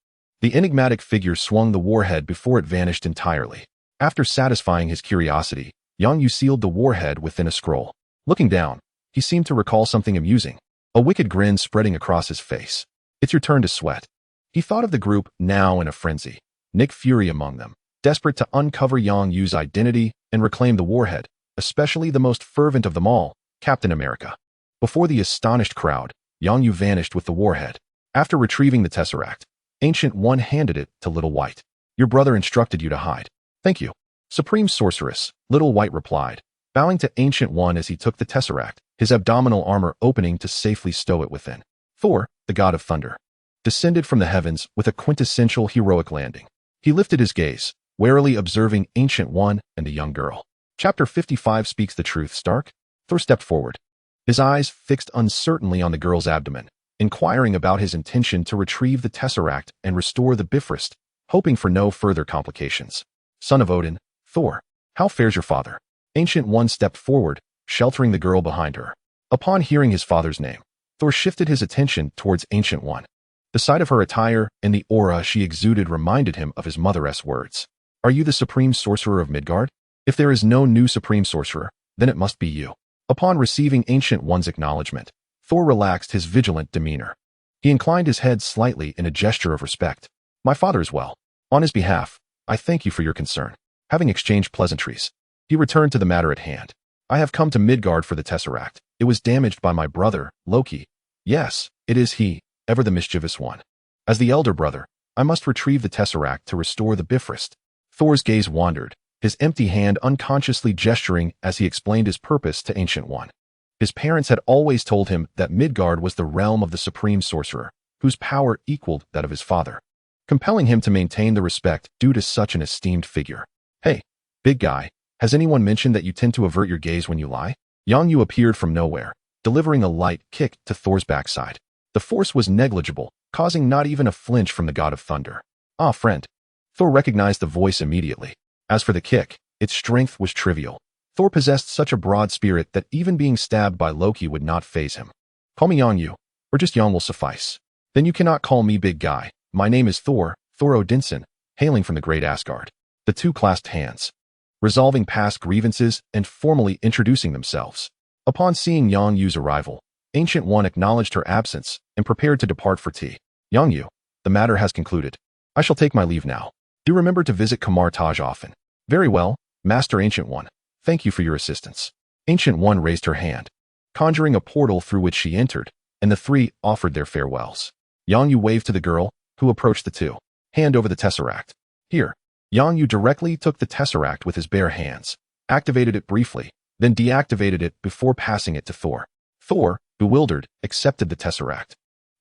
The enigmatic figure swung the warhead before it vanished entirely. After satisfying his curiosity, Yang Yu sealed the warhead within a scroll. Looking down, he seemed to recall something amusing, a wicked grin spreading across his face. It's your turn to sweat. He thought of the group now in a frenzy, Nick Fury among them, desperate to uncover Yang Yu's identity and reclaim the warhead, especially the most fervent of them all, Captain America. Before the astonished crowd, Yang Yu vanished with the warhead. After retrieving the Tesseract, Ancient One handed it to Little White. Your brother instructed you to hide. Thank you. Supreme Sorceress, Little White replied, bowing to Ancient One as he took the Tesseract, his abdominal armor opening to safely stow it within. Thor, the god of thunder, descended from the heavens with a quintessential heroic landing. He lifted his gaze, warily observing Ancient One and the young girl. Chapter 55 speaks the truth, Stark. Thor stepped forward, his eyes fixed uncertainly on the girl's abdomen, inquiring about his intention to retrieve the Tesseract and restore the Bifrost, hoping for no further complications. Son of Odin, Thor, how fares your father? Ancient One stepped forward, sheltering the girl behind her. Upon hearing his father's name, Thor shifted his attention towards Ancient One. The sight of her attire and the aura she exuded reminded him of his mother's words. Are you the Supreme Sorcerer of Midgard? If there is no new Supreme Sorcerer, then it must be you. Upon receiving Ancient One's acknowledgement, Thor relaxed his vigilant demeanor. He inclined his head slightly in a gesture of respect. My father is well. On his behalf, I thank you for your concern. Having exchanged pleasantries, he returned to the matter at hand. I have come to Midgard for the Tesseract. It was damaged by my brother, Loki. Yes, it is he, ever the mischievous one. As the elder brother, I must retrieve the Tesseract to restore the Bifrost. Thor's gaze wandered, his empty hand unconsciously gesturing as he explained his purpose to Ancient One. His parents had always told him that Midgard was the realm of the Supreme Sorcerer, whose power equaled that of his father, compelling him to maintain the respect due to such an esteemed figure. Hey, big guy, has anyone mentioned that you tend to avert your gaze when you lie? Yang Yu appeared from nowhere, delivering a light kick to Thor's backside. The force was negligible, causing not even a flinch from the god of thunder. Ah, friend. Thor recognized the voice immediately. As for the kick, its strength was trivial. Thor possessed such a broad spirit that even being stabbed by Loki would not faze him. Call me Yang Yu, or just Yang will suffice. Then you cannot call me big guy. My name is Thor Odinson, hailing from the great Asgard. The two clasped hands, resolving past grievances and formally introducing themselves. Upon seeing Yang Yu's arrival, Ancient One acknowledged her absence and prepared to depart for tea. Yang Yu, the matter has concluded. I shall take my leave now. Do remember to visit Kamar-Taj often. Very well, Master Ancient One. Thank you for your assistance. Ancient One raised her hand, conjuring a portal through which she entered, and the three offered their farewells. Yang Yu waved to the girl, who approached the two. Hand over the Tesseract. Here. Yang Yu directly took the Tesseract with his bare hands, activated it briefly, then deactivated it before passing it to Thor. Thor, bewildered, accepted the Tesseract,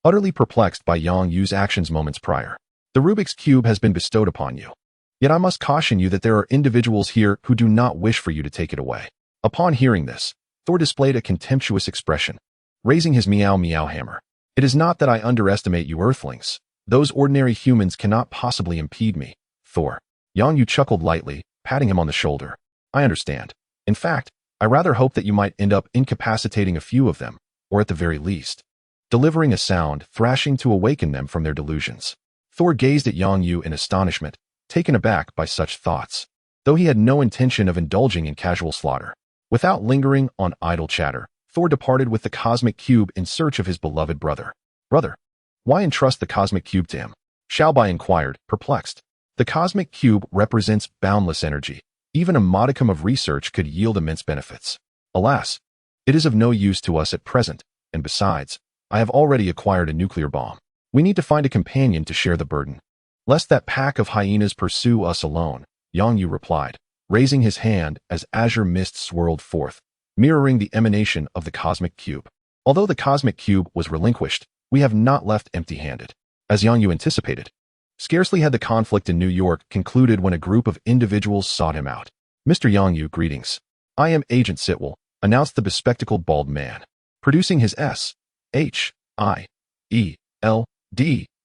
utterly perplexed by Yang Yu's actions moments prior. The Rubik's Cube has been bestowed upon you. Yet I must caution you that there are individuals here who do not wish for you to take it away. Upon hearing this, Thor displayed a contemptuous expression, raising his meow hammer. It is not that I underestimate you earthlings. Those ordinary humans cannot possibly impede me. Thor. Yang Yu chuckled lightly, patting him on the shoulder. I understand. In fact, I rather hope that you might end up incapacitating a few of them, or at the very least, delivering a sound thrashing to awaken them from their delusions. Thor gazed at Yang Yu in astonishment, taken aback by such thoughts, though he had no intention of indulging in casual slaughter. Without lingering on idle chatter, Thor departed with the cosmic cube in search of his beloved brother. Brother, why entrust the cosmic cube to him? Xiaobai inquired, perplexed. The cosmic cube represents boundless energy. Even a modicum of research could yield immense benefits. Alas, it is of no use to us at present, and besides, I have already acquired a nuclear bomb. We need to find a companion to share the burden. Lest that pack of hyenas pursue us alone, Yongyu replied, raising his hand as azure mist swirled forth, mirroring the emanation of the cosmic cube. Although the cosmic cube was relinquished, we have not left empty-handed. As Yongyu anticipated, scarcely had the conflict in New York concluded when a group of individuals sought him out. Mr. Yongyu, greetings. I am Agent Sitwell, announced the bespectacled bald man, producing his S.H.I.E.L.D.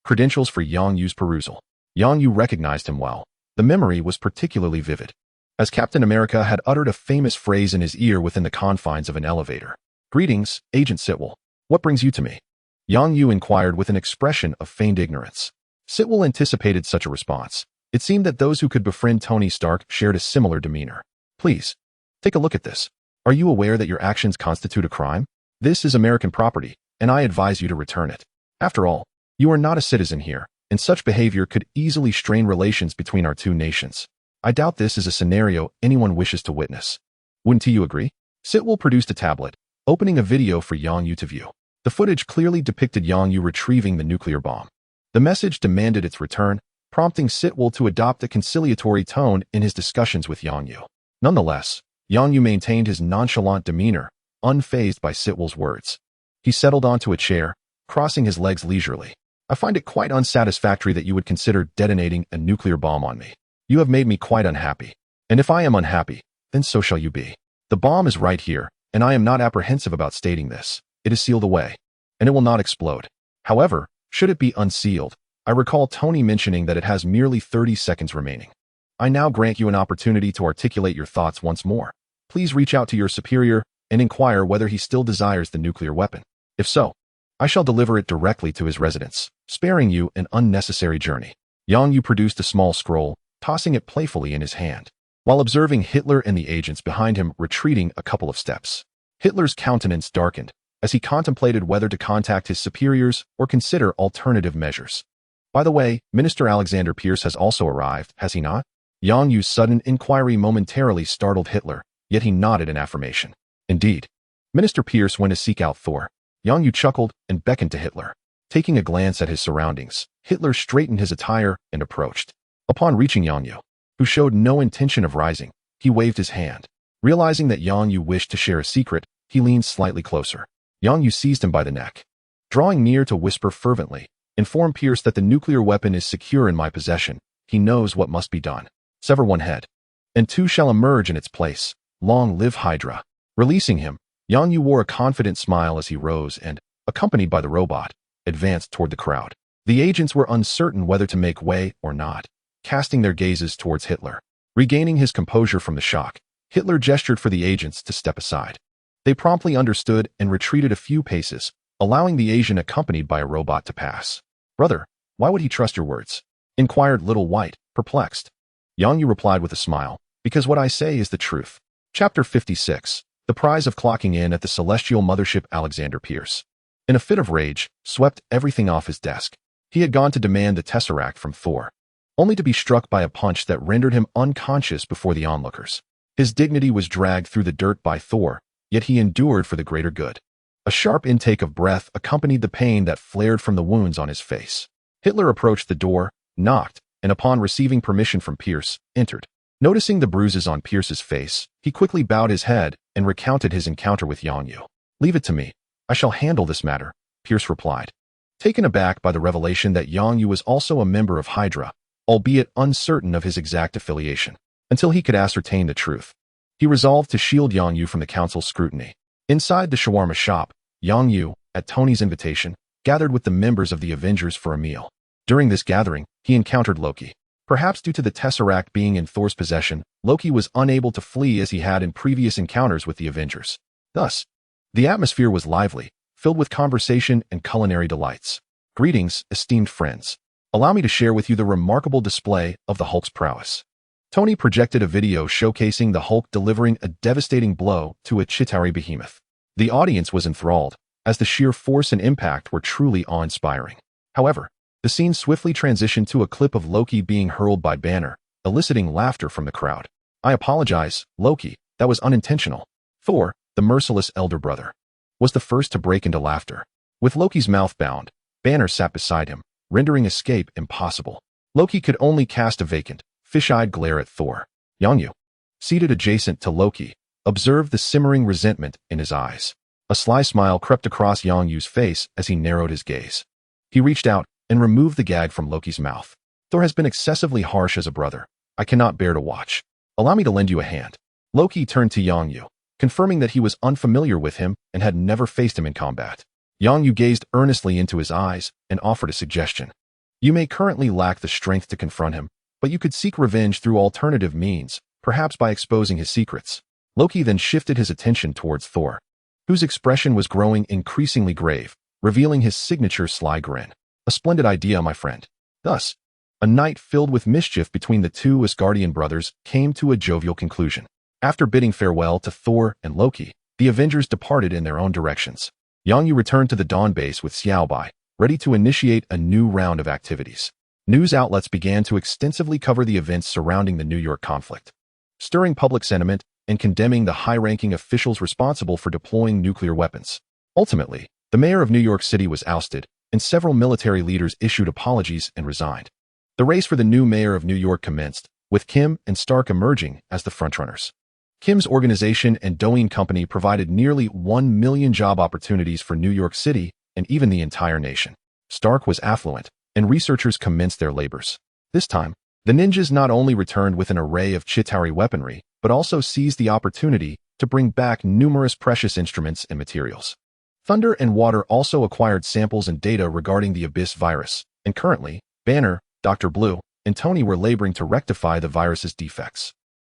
credentials for Yongyu's perusal. Yongyu recognized him well. The memory was particularly vivid, as Captain America had uttered a famous phrase in his ear within the confines of an elevator. Greetings, Agent Sitwell. What brings you to me? Yongyu inquired with an expression of feigned ignorance. Sitwell anticipated such a response. It seemed that those who could befriend Tony Stark shared a similar demeanor. Please, take a look at this. Are you aware that your actions constitute a crime? This is American property, and I advise you to return it. After all, you are not a citizen here, and such behavior could easily strain relations between our two nations. I doubt this is a scenario anyone wishes to witness. Wouldn't you agree? Sitwell produced a tablet, opening a video for Yongyu to view. The footage clearly depicted Yongyu retrieving the nuclear bomb. The message demanded its return, prompting Sitwell to adopt a conciliatory tone in his discussions with Yongyu. Nonetheless, Yongyu maintained his nonchalant demeanor, unfazed by Sitwell's words. He settled onto a chair, crossing his legs leisurely. I find it quite unsatisfactory that you would consider detonating a nuclear bomb on me. You have made me quite unhappy. And if I am unhappy, then so shall you be. The bomb is right here, and I am not apprehensive about stating this. It is sealed away, and it will not explode. However, should it be unsealed, I recall Tony mentioning that it has merely 30 seconds remaining. I now grant you an opportunity to articulate your thoughts once more. Please reach out to your superior and inquire whether he still desires the nuclear weapon. If so, I shall deliver it directly to his residence, sparing you an unnecessary journey. Yongyu produced a small scroll, tossing it playfully in his hand, while observing Hitler and the agents behind him retreating a couple of steps. Hitler's countenance darkened as he contemplated whether to contact his superiors or consider alternative measures. By the way, Minister Alexander Pierce has also arrived, has he not? Yongyu's sudden inquiry momentarily startled Hitler, yet he nodded in affirmation. Indeed, Minister Pierce went to seek out Thor. Yongyu chuckled and beckoned to Hitler. Taking a glance at his surroundings, Hitler straightened his attire and approached. Upon reaching Yongyu, who showed no intention of rising, he waved his hand. Realizing that Yongyu wished to share a secret, he leaned slightly closer. Yongyu seized him by the neck. Drawing near to whisper fervently, inform Pierce that the nuclear weapon is secure in my possession. He knows what must be done. Sever one head, and two shall emerge in its place. Long live Hydra. Releasing him, Yongyu wore a confident smile as he rose and, accompanied by the robot, advanced toward the crowd. The agents were uncertain whether to make way or not, casting their gazes towards Hitler. Regaining his composure from the shock, Hitler gestured for the agents to step aside. They promptly understood and retreated a few paces, allowing the Asian accompanied by a robot to pass. Brother, why would he trust your words? Inquired Little White, perplexed. Yongyu replied with a smile, because what I say is the truth. Chapter 56. The prize of clocking in at the celestial mothership. Alexander Pierce, in a fit of rage, swept everything off his desk. He had gone to demand the Tesseract from Thor, only to be struck by a punch that rendered him unconscious before the onlookers. His dignity was dragged through the dirt by Thor, yet he endured for the greater good. A sharp intake of breath accompanied the pain that flared from the wounds on his face. Hitler approached the door, knocked, and upon receiving permission from Pierce, entered. Noticing the bruises on Pierce's face, he quickly bowed his head and recounted his encounter with Yongyu. Leave it to me. I shall handle this matter, Pierce replied. Taken aback by the revelation that Yongyu was also a member of Hydra, albeit uncertain of his exact affiliation, until he could ascertain the truth, he resolved to shield Yongyu from the council's scrutiny. Inside the shawarma shop, Yongyu, at Tony's invitation, gathered with the members of the Avengers for a meal. During this gathering, he encountered Loki. Perhaps due to the Tesseract being in Thor's possession, Loki was unable to flee as he had in previous encounters with the Avengers. Thus, the atmosphere was lively, filled with conversation and culinary delights. Greetings, esteemed friends. Allow me to share with you the remarkable display of the Hulk's prowess. Tony projected a video showcasing the Hulk delivering a devastating blow to a Chitauri behemoth. The audience was enthralled, as the sheer force and impact were truly awe-inspiring. However, the scene swiftly transitioned to a clip of Loki being hurled by Banner, eliciting laughter from the crowd. I apologize, Loki, that was unintentional. Thor, the merciless elder brother, was the first to break into laughter. With Loki's mouth bound, Banner sat beside him, rendering escape impossible. Loki could only cast a vacant, fish-eyed glare at Thor. Yongyu, seated adjacent to Loki, observed the simmering resentment in his eyes. A sly smile crept across Yongyu's face as he narrowed his gaze. He reached out and removed the gag from Loki's mouth. Thor has been excessively harsh as a brother. I cannot bear to watch. Allow me to lend you a hand. Loki turned to Yongyu, confirming that he was unfamiliar with him and had never faced him in combat. Yongyu gazed earnestly into his eyes and offered a suggestion. You may currently lack the strength to confront him, but you could seek revenge through alternative means, perhaps by exposing his secrets. Loki then shifted his attention towards Thor, whose expression was growing increasingly grave, revealing his signature sly grin. A splendid idea, my friend. Thus, a night filled with mischief between the two Asgardian brothers came to a jovial conclusion. After bidding farewell to Thor and Loki, the Avengers departed in their own directions. Yongyu returned to the Dawn base with Xiaobai, ready to initiate a new round of activities. News outlets began to extensively cover the events surrounding the New York conflict, stirring public sentiment and condemning the high-ranking officials responsible for deploying nuclear weapons. Ultimately, the mayor of New York City was ousted, and several military leaders issued apologies and resigned. The race for the new mayor of New York commenced, with Kim and Stark emerging as the frontrunners. Kim's organization and Doane Company provided nearly 1 million job opportunities for New York City and even the entire nation. Stark was affluent, and researchers commenced their labors. This time, the ninjas not only returned with an array of Chitauri weaponry, but also seized the opportunity to bring back numerous precious instruments and materials. Thunder and Water also acquired samples and data regarding the Abyss virus, and currently, Banner, Dr. Blue, and Tony were laboring to rectify the virus's defects.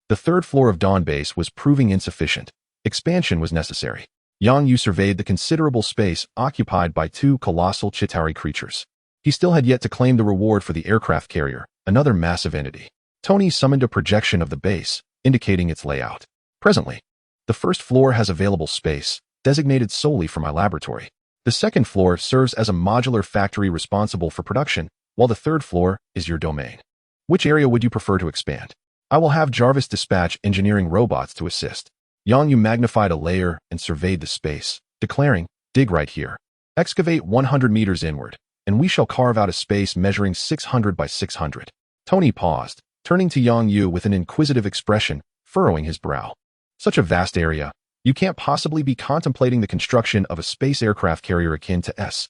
The third floor of Dawn Base was proving insufficient. Expansion was necessary. Yongyu surveyed the considerable space occupied by two colossal Chitauri creatures. He still had yet to claim the reward for the aircraft carrier, another massive entity. Tony summoned a projection of the base, indicating its layout. Presently, the first floor has available space, designated solely for my laboratory. The second floor serves as a modular factory responsible for production, while the third floor is your domain. Which area would you prefer to expand? I will have Jarvis dispatch engineering robots to assist. Yongyu magnified a layer and surveyed the space, declaring, dig right here. Excavate 100 meters inward, and we shall carve out a space measuring 600 by 600. Tony paused, turning to Yongyu with an inquisitive expression, furrowing his brow. Such a vast area, you can't possibly be contemplating the construction of a space aircraft carrier akin to S.H.I.E.L.D.S.,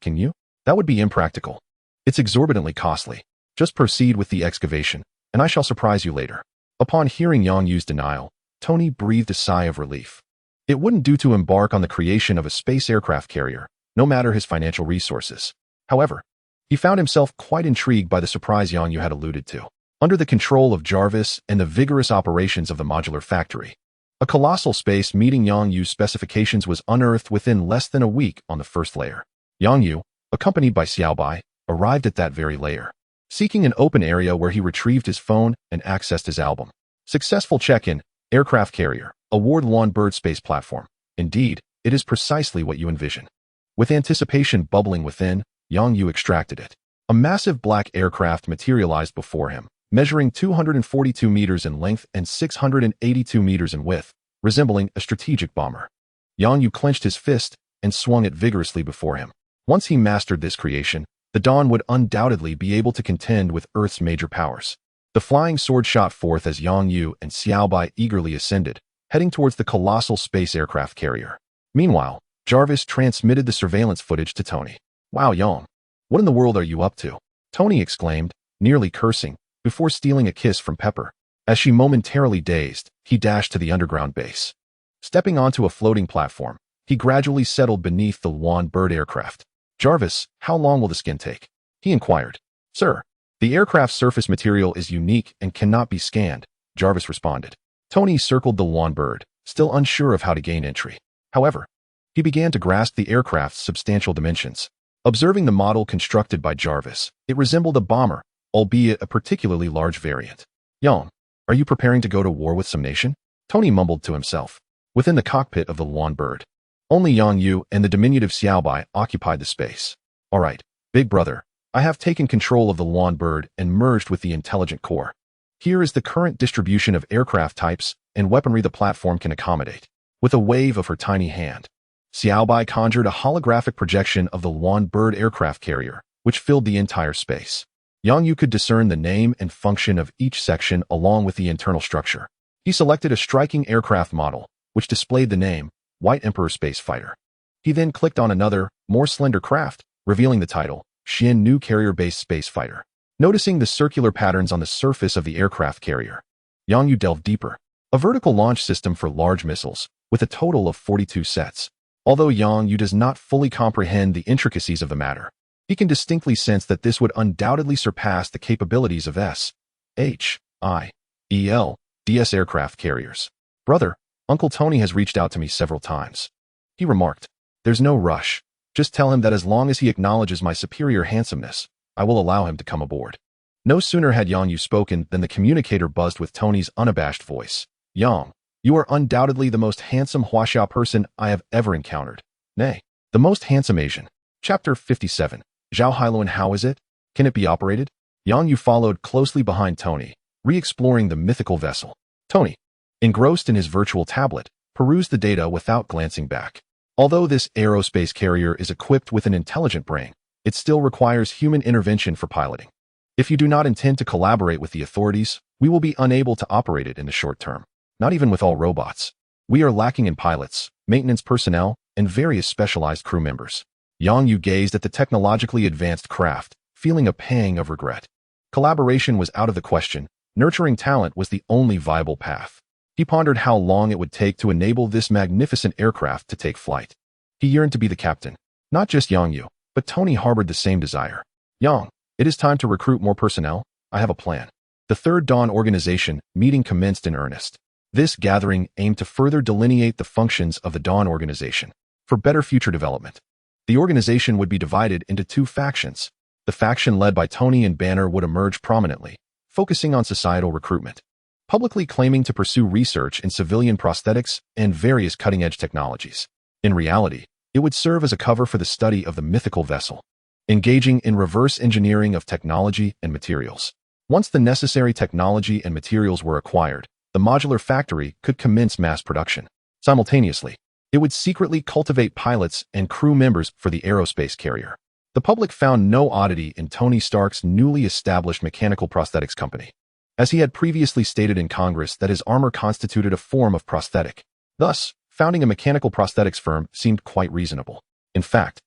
can you? That would be impractical. It's exorbitantly costly. Just proceed with the excavation, and I shall surprise you later. Upon hearing Yongyu's denial, Tony breathed a sigh of relief. It wouldn't do to embark on the creation of a space aircraft carrier, no matter his financial resources. However, he found himself quite intrigued by the surprise Yongyu had alluded to. Under the control of Jarvis and the vigorous operations of the modular factory, a colossal space meeting Yongyu's specifications was unearthed within less than a week on the first layer. Yongyu, accompanied by Xiaobai, arrived at that very layer, seeking an open area where he retrieved his phone and accessed his album. Successful check-in, aircraft carrier, award-won bird space platform. Indeed, it is precisely what you envision. With anticipation bubbling within, Yongyu extracted it. A massive black aircraft materialized before him, measuring 242 meters in length and 682 meters in width, resembling a strategic bomber. Yongyu clenched his fist and swung it vigorously before him. Once he mastered this creation, the Dawn would undoubtedly be able to contend with Earth's major powers. The flying sword shot forth as Yongyu and Xiaobai eagerly ascended, heading towards the colossal space aircraft carrier. Meanwhile, Jarvis transmitted the surveillance footage to Tony. Wow, Yong, what in the world are you up to? Tony exclaimed, nearly cursing, before stealing a kiss from Pepper. As she momentarily dazed, he dashed to the underground base. Stepping onto a floating platform, he gradually settled beneath the wan bird aircraft. Jarvis, how long will the skin take? He inquired. Sir, the aircraft's surface material is unique and cannot be scanned, Jarvis responded. Tony circled the wan bird, still unsure of how to gain entry. However, he began to grasp the aircraft's substantial dimensions. Observing the model constructed by Jarvis, it resembled a bomber, albeit a particularly large variant. Yong, are you preparing to go to war with some nation? Tony mumbled to himself. Within the cockpit of the wan bird, only Yongyu and the diminutive Xiaobai occupied the space. All right, big brother, I have taken control of the wan bird and merged with the intelligent core. Here is the current distribution of aircraft types and weaponry the platform can accommodate. With a wave of her tiny hand, Xiaobai conjured a holographic projection of the Luan bird aircraft carrier, which filled the entire space. Yang Yu could discern the name and function of each section along with the internal structure. He selected a striking aircraft model, which displayed the name, White Emperor Space Fighter. He then clicked on another, more slender craft, revealing the title, Xian New Carrier-Based Space Fighter. Noticing the circular patterns on the surface of the aircraft carrier, Yang Yu delved deeper. A vertical launch system for large missiles, with a total of 42 sets. Although Yang Yu does not fully comprehend the intricacies of the matter, he can distinctly sense that this would undoubtedly surpass the capabilities of DS aircraft carriers. Brother, Uncle Tony has reached out to me several times. He remarked, "There's no rush. Just tell him that as long as he acknowledges my superior handsomeness, I will allow him to come aboard." No sooner had Yang Yu spoken than the communicator buzzed with Tony's unabashed voice. "Yang, you are undoubtedly the most handsome Huaxia person I have ever encountered. Nay, the most handsome Asian." Chapter 57. Zhao Hailuan, how is it? Can it be operated? Yang Yu followed closely behind Tony, re-exploring the mythical vessel. Tony, engrossed in his virtual tablet, perused the data without glancing back. Although this aerospace carrier is equipped with an intelligent brain, it still requires human intervention for piloting. If you do not intend to collaborate with the authorities, we will be unable to operate it in the short term. Not even with all robots. We are lacking in pilots, maintenance personnel, and various specialized crew members. Yang Yu gazed at the technologically advanced craft, feeling a pang of regret. Collaboration was out of the question. Nurturing talent was the only viable path. He pondered how long it would take to enable this magnificent aircraft to take flight. He yearned to be the captain. Not just Yang Yu, but Tony harbored the same desire. "Yang, it is time to recruit more personnel. I have a plan." The Third Dawn organization meeting commenced in earnest. This gathering aimed to further delineate the functions of the Dawn organization for better future development. The organization would be divided into two factions. The faction led by Tony and Banner would emerge prominently, focusing on societal recruitment, publicly claiming to pursue research in civilian prosthetics and various cutting-edge technologies. In reality, it would serve as a cover for the study of the mythical vessel, engaging in reverse engineering of technology and materials. Once the necessary technology and materials were acquired, the modular factory could commence mass production. Simultaneously, it would secretly cultivate pilots and crew members for the aerospace carrier. The public found no oddity in Tony Stark's newly established mechanical prosthetics company, as he had previously stated in Congress that his armor constituted a form of prosthetic. Thus, founding a mechanical prosthetics firm seemed quite reasonable. In fact,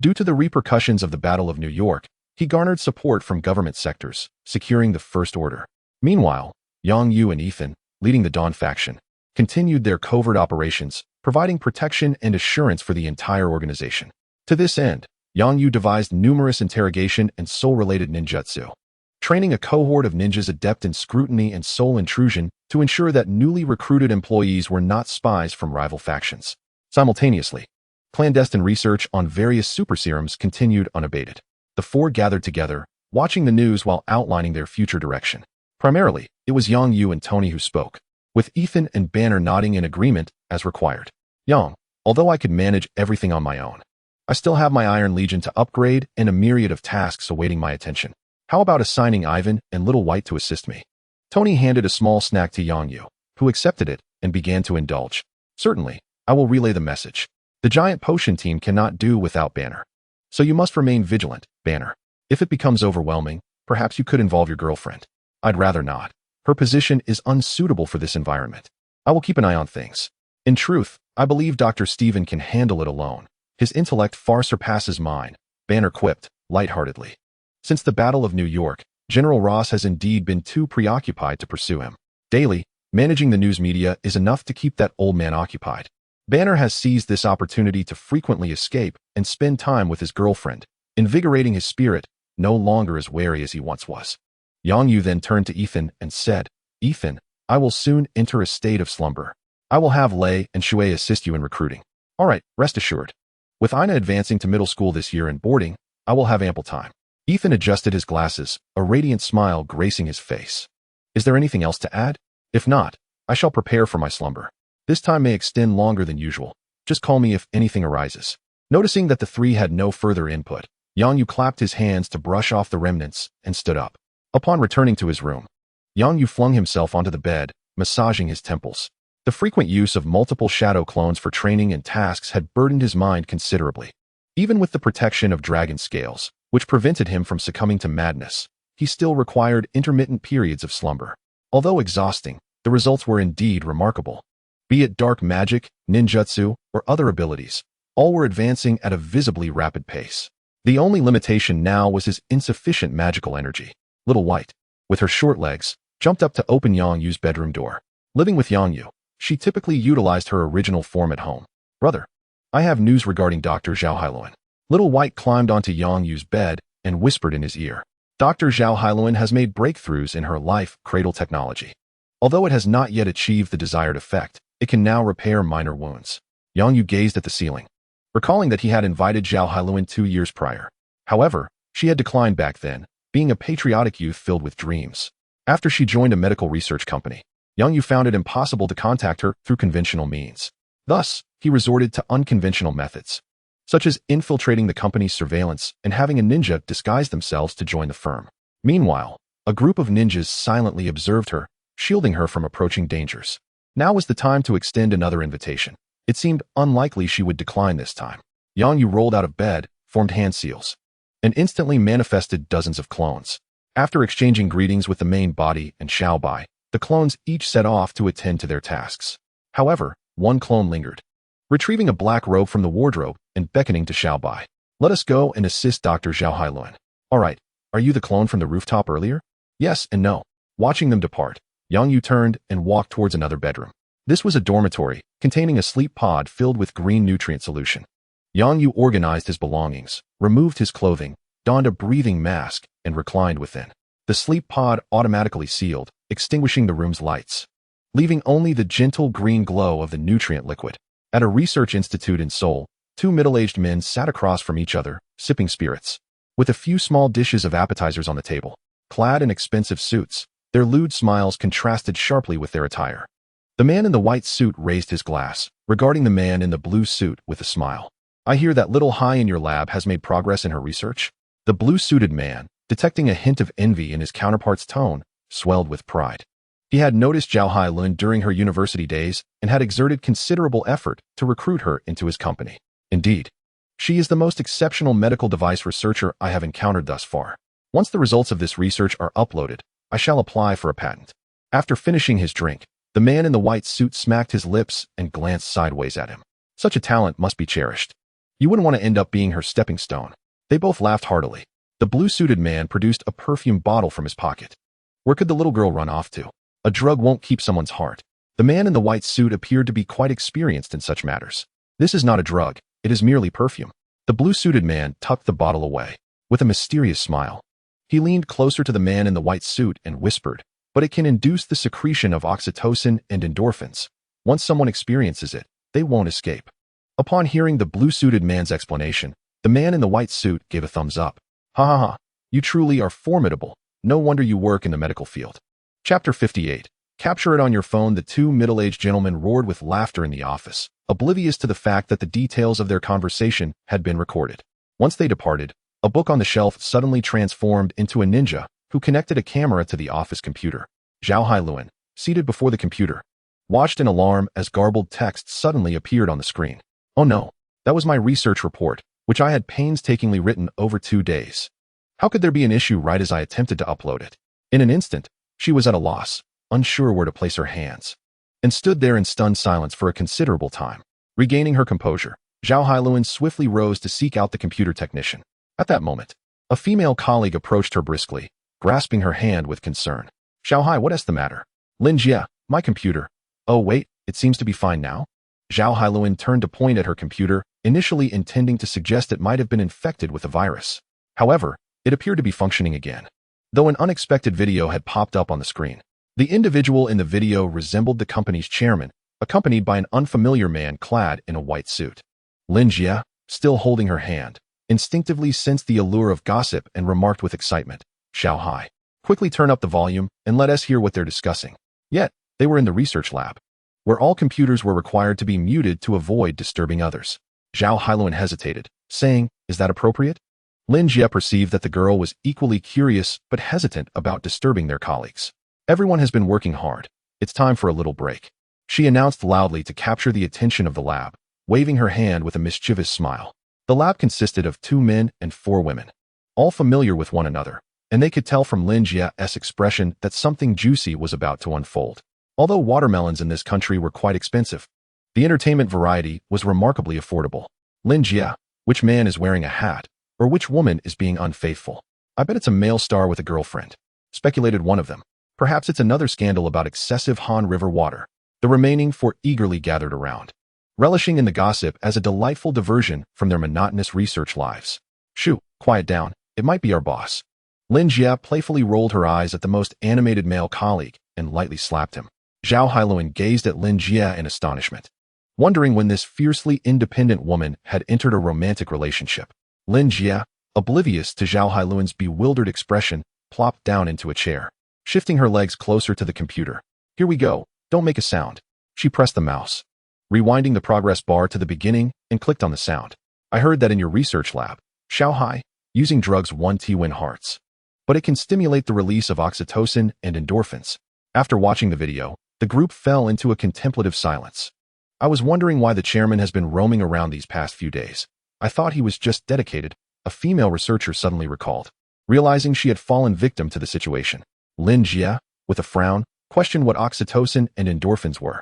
due to the repercussions of the Battle of New York, he garnered support from government sectors, securing the First Order. Meanwhile, Yang Yu and Ethan, leading the Dawn faction, continued their covert operations, providing protection and assurance for the entire organization. To this end, Yang Yu devised numerous interrogation and soul-related ninjutsu, training a cohort of ninjas adept in scrutiny and soul intrusion to ensure that newly recruited employees were not spies from rival factions. Simultaneously, clandestine research on various super serums continued unabated. The four gathered together, watching the news while outlining their future direction. Primarily, it was Yang Yu and Tony who spoke, with Ethan and Banner nodding in agreement as required. "Yang, although I could manage everything on my own, I still have my Iron Legion to upgrade and a myriad of tasks awaiting my attention. How about assigning Ivan and Little White to assist me?" Tony handed a small snack to Yang Yu, who accepted it and began to indulge. "Certainly, I will relay the message. The giant potion team cannot do without Banner. So you must remain vigilant, Banner. If it becomes overwhelming, perhaps you could involve your girlfriend." "I'd rather not. Her position is unsuitable for this environment. I will keep an eye on things. In truth, I believe Dr. Steven can handle it alone. His intellect far surpasses mine," Banner quipped, lightheartedly. Since the Battle of New York, General Ross has indeed been too preoccupied to pursue him. Daily, managing the news media is enough to keep that old man occupied. Banner has seized this opportunity to frequently escape and spend time with his girlfriend, invigorating his spirit, no longer as wary as he once was. Yang Yu then turned to Ethan and said, "Ethan, I will soon enter a state of slumber. I will have Lei and Shui assist you in recruiting. All right, rest assured. With Ina advancing to middle school this year and boarding, I will have ample time." Ethan adjusted his glasses, a radiant smile gracing his face. "Is there anything else to add? If not, I shall prepare for my slumber. This time may extend longer than usual. Just call me if anything arises." Noticing that the three had no further input, Yang Yu clapped his hands to brush off the remnants and stood up. Upon returning to his room, Yang Yu flung himself onto the bed, massaging his temples. The frequent use of multiple shadow clones for training and tasks had burdened his mind considerably. Even with the protection of dragon scales, which prevented him from succumbing to madness, he still required intermittent periods of slumber. Although exhausting, the results were indeed remarkable. Be it dark magic, ninjutsu, or other abilities, all were advancing at a visibly rapid pace. The only limitation now was his insufficient magical energy. Little White, with her short legs, jumped up to open Yang Yu's bedroom door. Living with Yang Yu, she typically utilized her original form at home. Brother, I have news regarding Dr. Zhao Hailuan. Little White climbed onto Yang Yu's bed and whispered in his ear. Dr. Zhao Hailuan has made breakthroughs in her life cradle technology. Although it has not yet achieved the desired effect, it can now repair minor wounds. Yang Yu gazed at the ceiling, recalling that he had invited Zhao Hailuan 2 years prior. However, she had declined back then, being a patriotic youth filled with dreams. After she joined a medical research company, Yang Yu found it impossible to contact her through conventional means. Thus, he resorted to unconventional methods, such as infiltrating the company's surveillance and having a ninja disguise themselves to join the firm. Meanwhile, a group of ninjas silently observed her, shielding her from approaching dangers. Now was the time to extend another invitation. It seemed unlikely she would decline this time. Yang Yu rolled out of bed, formed hand seals, and instantly manifested dozens of clones. After exchanging greetings with the main body and Xiao Bai, the clones each set off to attend to their tasks. However, one clone lingered, retrieving a black robe from the wardrobe and beckoning to Xiao Bai. Let us go and assist Dr. Zhao Hailuan. All right, are you the clone from the rooftop earlier? Yes and no. Watching them depart, Yang Yu turned and walked towards another bedroom. This was a dormitory containing a sleep pod filled with green nutrient solution. Yang Yu organized his belongings, removed his clothing, donned a breathing mask, and reclined within. The sleep pod automatically sealed, extinguishing the room's lights, leaving only the gentle green glow of the nutrient liquid. At a research institute in Seoul, 2 middle-aged men sat across from each other, sipping spirits. With a few small dishes of appetizers on the table, clad in expensive suits, their lewd smiles contrasted sharply with their attire. The man in the white suit raised his glass, regarding the man in the blue suit with a smile. I hear that little Hai in your lab has made progress in her research. The blue-suited man, detecting a hint of envy in his counterpart's tone, swelled with pride. He had noticed Zhao Hailuan during her university days and had exerted considerable effort to recruit her into his company. Indeed, she is the most exceptional medical device researcher I have encountered thus far. Once the results of this research are uploaded, I shall apply for a patent. After finishing his drink, the man in the white suit smacked his lips and glanced sideways at him. Such a talent must be cherished. You wouldn't want to end up being her stepping stone. They both laughed heartily. The blue-suited man produced a perfume bottle from his pocket. Where could the little girl run off to? A drug won't keep someone's heart. The man in the white suit appeared to be quite experienced in such matters. This is not a drug, it is merely perfume. The blue-suited man tucked the bottle away. With a mysterious smile, he leaned closer to the man in the white suit and whispered, but it can induce the secretion of oxytocin and endorphins. Once someone experiences it, they won't escape. Upon hearing the blue-suited man's explanation, the man in the white suit gave a thumbs up. Ha ha ha, you truly are formidable. No wonder you work in the medical field. Chapter 58. Capture it on your phone. The 2 middle-aged gentlemen roared with laughter in the office, oblivious to the fact that the details of their conversation had been recorded. Once they departed, a book on the shelf suddenly transformed into a ninja who connected a camera to the office computer. Zhao Hailuan, seated before the computer, watched in alarm as garbled text suddenly appeared on the screen. Oh no, that was my research report, which I had painstakingly written over 2 days. How could there be an issue right as I attempted to upload it? In an instant, she was at a loss, unsure where to place her hands, and stood there in stunned silence for a considerable time. Regaining her composure, Zhao Hailuan swiftly rose to seek out the computer technician. At that moment, a female colleague approached her briskly, grasping her hand with concern. Xiao Hai, what is the matter? Lin Jia, my computer. Oh wait, it seems to be fine now. Zhao Hailuan turned to point at her computer, initially intending to suggest it might have been infected with a virus. However, it appeared to be functioning again, though an unexpected video had popped up on the screen. The individual in the video resembled the company's chairman, accompanied by an unfamiliar man clad in a white suit. Lin Jia, still holding her hand, instinctively sensed the allure of gossip and remarked with excitement, Xiao Hai, quickly turn up the volume and let us hear what they're discussing. Yet, they were in the research lab, where all computers were required to be muted to avoid disturbing others. Zhao Hailuan hesitated, saying, is that appropriate? Lin Jia perceived that the girl was equally curious but hesitant about disturbing their colleagues. Everyone has been working hard. It's time for a little break. She announced loudly to capture the attention of the lab, waving her hand with a mischievous smile. The lab consisted of 2 men and 4 women, all familiar with one another, and they could tell from Lin Jia's expression that something juicy was about to unfold. Although watermelons in this country were quite expensive, the entertainment variety was remarkably affordable. Lin Jia, which man is wearing a hat, or which woman is being unfaithful? I bet it's a male star with a girlfriend, speculated one of them. Perhaps it's another scandal about excessive Han River water. The remaining 4 eagerly gathered around, relishing in the gossip as a delightful diversion from their monotonous research lives. Shoo, quiet down, it might be our boss. Lin Jia playfully rolled her eyes at the most animated male colleague and lightly slapped him. Zhao Hailuan gazed at Lin Jia in astonishment, wondering when this fiercely independent woman had entered a romantic relationship. Lin Jia, oblivious to Zhao Hailuan's bewildered expression, plopped down into a chair, shifting her legs closer to the computer. Here we go, don't make a sound. She pressed the mouse, rewinding the progress bar to the beginning, and clicked on the sound. I heard that in your research lab, Shanghai, using drugs 1T win hearts. But it can stimulate the release of oxytocin and endorphins. After watching the video, the group fell into a contemplative silence. I was wondering why the chairman has been roaming around these past few days. I thought he was just dedicated, a female researcher suddenly recalled, realizing she had fallen victim to the situation. Lin Jia, with a frown, questioned what oxytocin and endorphins were,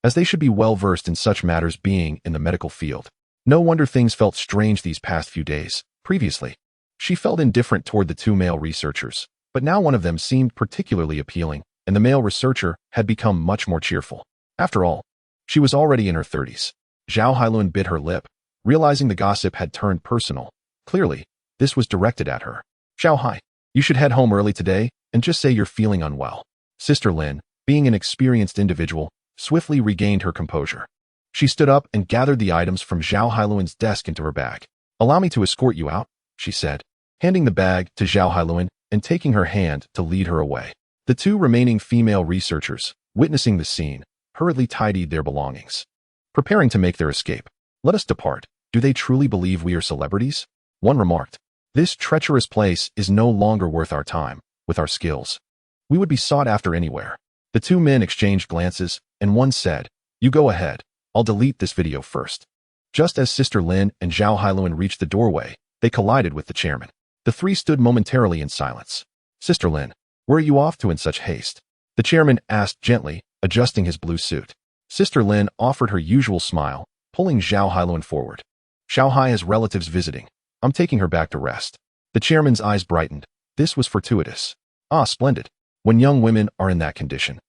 as they should be well versed in such matters being in the medical field. No wonder things felt strange these past few days. Previously, she felt indifferent toward the 2 male researchers, but now one of them seemed particularly appealing, and the male researcher had become much more cheerful. After all, she was already in her 30s. Zhao Hailuan bit her lip, realizing the gossip had turned personal. Clearly, this was directed at her. Zhao Hai, you should head home early today and just say you're feeling unwell. Sister Lin, being an experienced individual, swiftly regained her composure. She stood up and gathered the items from Zhao Hailuan's desk into her bag. Allow me to escort you out, she said, handing the bag to Zhao Hailuan and taking her hand to lead her away. The 2 remaining female researchers, witnessing the scene, hurriedly tidied their belongings, preparing to make their escape. Let us depart. Do they truly believe we are celebrities? One remarked. This treacherous place is no longer worth our time. With our skills, we would be sought after anywhere. The 2 men exchanged glances, and one said, you go ahead. I'll delete this video first. Just as Sister Lin and Zhao Hailuan reached the doorway, they collided with the chairman. The 3 stood momentarily in silence. Sister Lin, where are you off to in such haste? The chairman asked gently, adjusting his blue suit. Sister Lin offered her usual smile, pulling Zhao Hailuan forward. Xiao Hai has relatives visiting. I'm taking her back to rest. The chairman's eyes brightened. This was fortuitous. Ah, splendid. When young women are in that condition,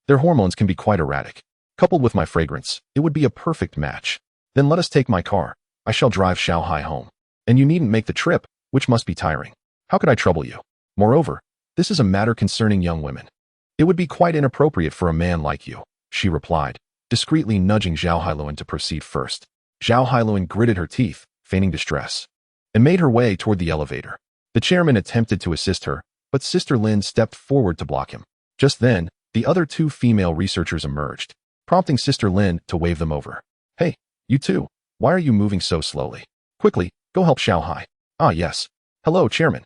their hormones can be quite erratic. Coupled with my fragrance, it would be a perfect match. Then let us take my car. I shall drive Xiao Hai home. And you needn't make the trip, which must be tiring. How could I trouble you? Moreover, this is a matter concerning young women. It would be quite inappropriate for a man like you, she replied, discreetly nudging Zhao Hailuan to proceed first. Zhao Hailuan gritted her teeth, feigning distress, and made her way toward the elevator. The chairman attempted to assist her, but Sister Lin stepped forward to block him. Just then, the other 2 female researchers emerged, prompting Sister Lin to wave them over. Hey, you 2, why are you moving so slowly? Quickly, go help Xiao Hai. Ah, yes. Hello, Chairman.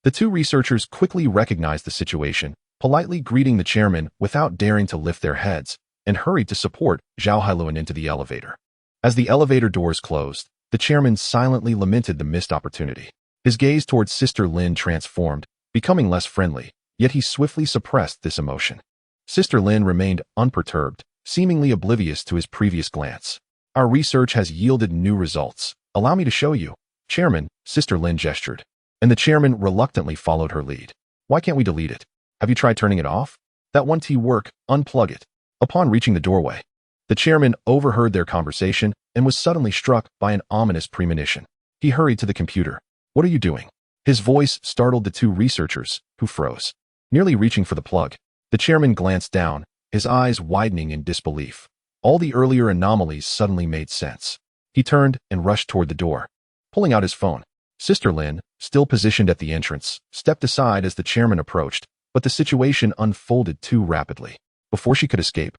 The 2 researchers quickly recognized the situation, politely greeting the chairman without daring to lift their heads, and hurried to support Zhao Hailuan into the elevator. As the elevator doors closed, the chairman silently lamented the missed opportunity. His gaze towards Sister Lin transformed, becoming less friendly, yet he swiftly suppressed this emotion. Sister Lin remained unperturbed, seemingly oblivious to his previous glance. Our research has yielded new results. Allow me to show you. Chairman, Sister Lin gestured, and the chairman reluctantly followed her lead. Why can't we delete it? Have you tried turning it off? That 1T work, unplug it. Upon reaching the doorway, the chairman overheard their conversation and was suddenly struck by an ominous premonition. He hurried to the computer. What are you doing? His voice startled the 2 researchers, who froze. Nearly reaching for the plug, the chairman glanced down, his eyes widening in disbelief. All the earlier anomalies suddenly made sense. He turned and rushed toward the door, pulling out his phone. Sister Lin, still positioned at the entrance, stepped aside as the chairman approached, but the situation unfolded too rapidly. Before she could escape,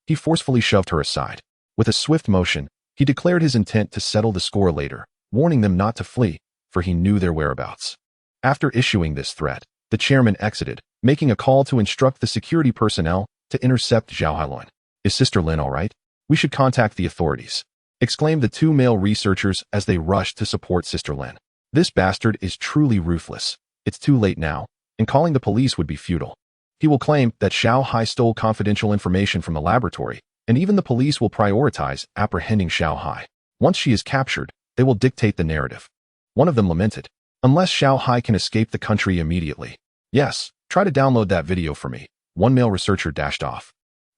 he forcefully shoved her aside. With a swift motion, he declared his intent to settle the score later, warning them not to flee, for he knew their whereabouts. After issuing this threat, the chairman exited, making a call to instruct the security personnel to intercept Zhao Hailuan. Is Sister Lin all right? We should contact the authorities, exclaimed the two male researchers as they rushed to support Sister Lin. This bastard is truly ruthless. It's too late now, and calling the police would be futile. He will claim that Xiao Hai stole confidential information from the laboratory, and even the police will prioritize apprehending Xiao Hai. Once she is captured, they will dictate the narrative. One of them lamented, unless Xiao Hai can escape the country immediately. Yes, try to download that video for me. One male researcher dashed off.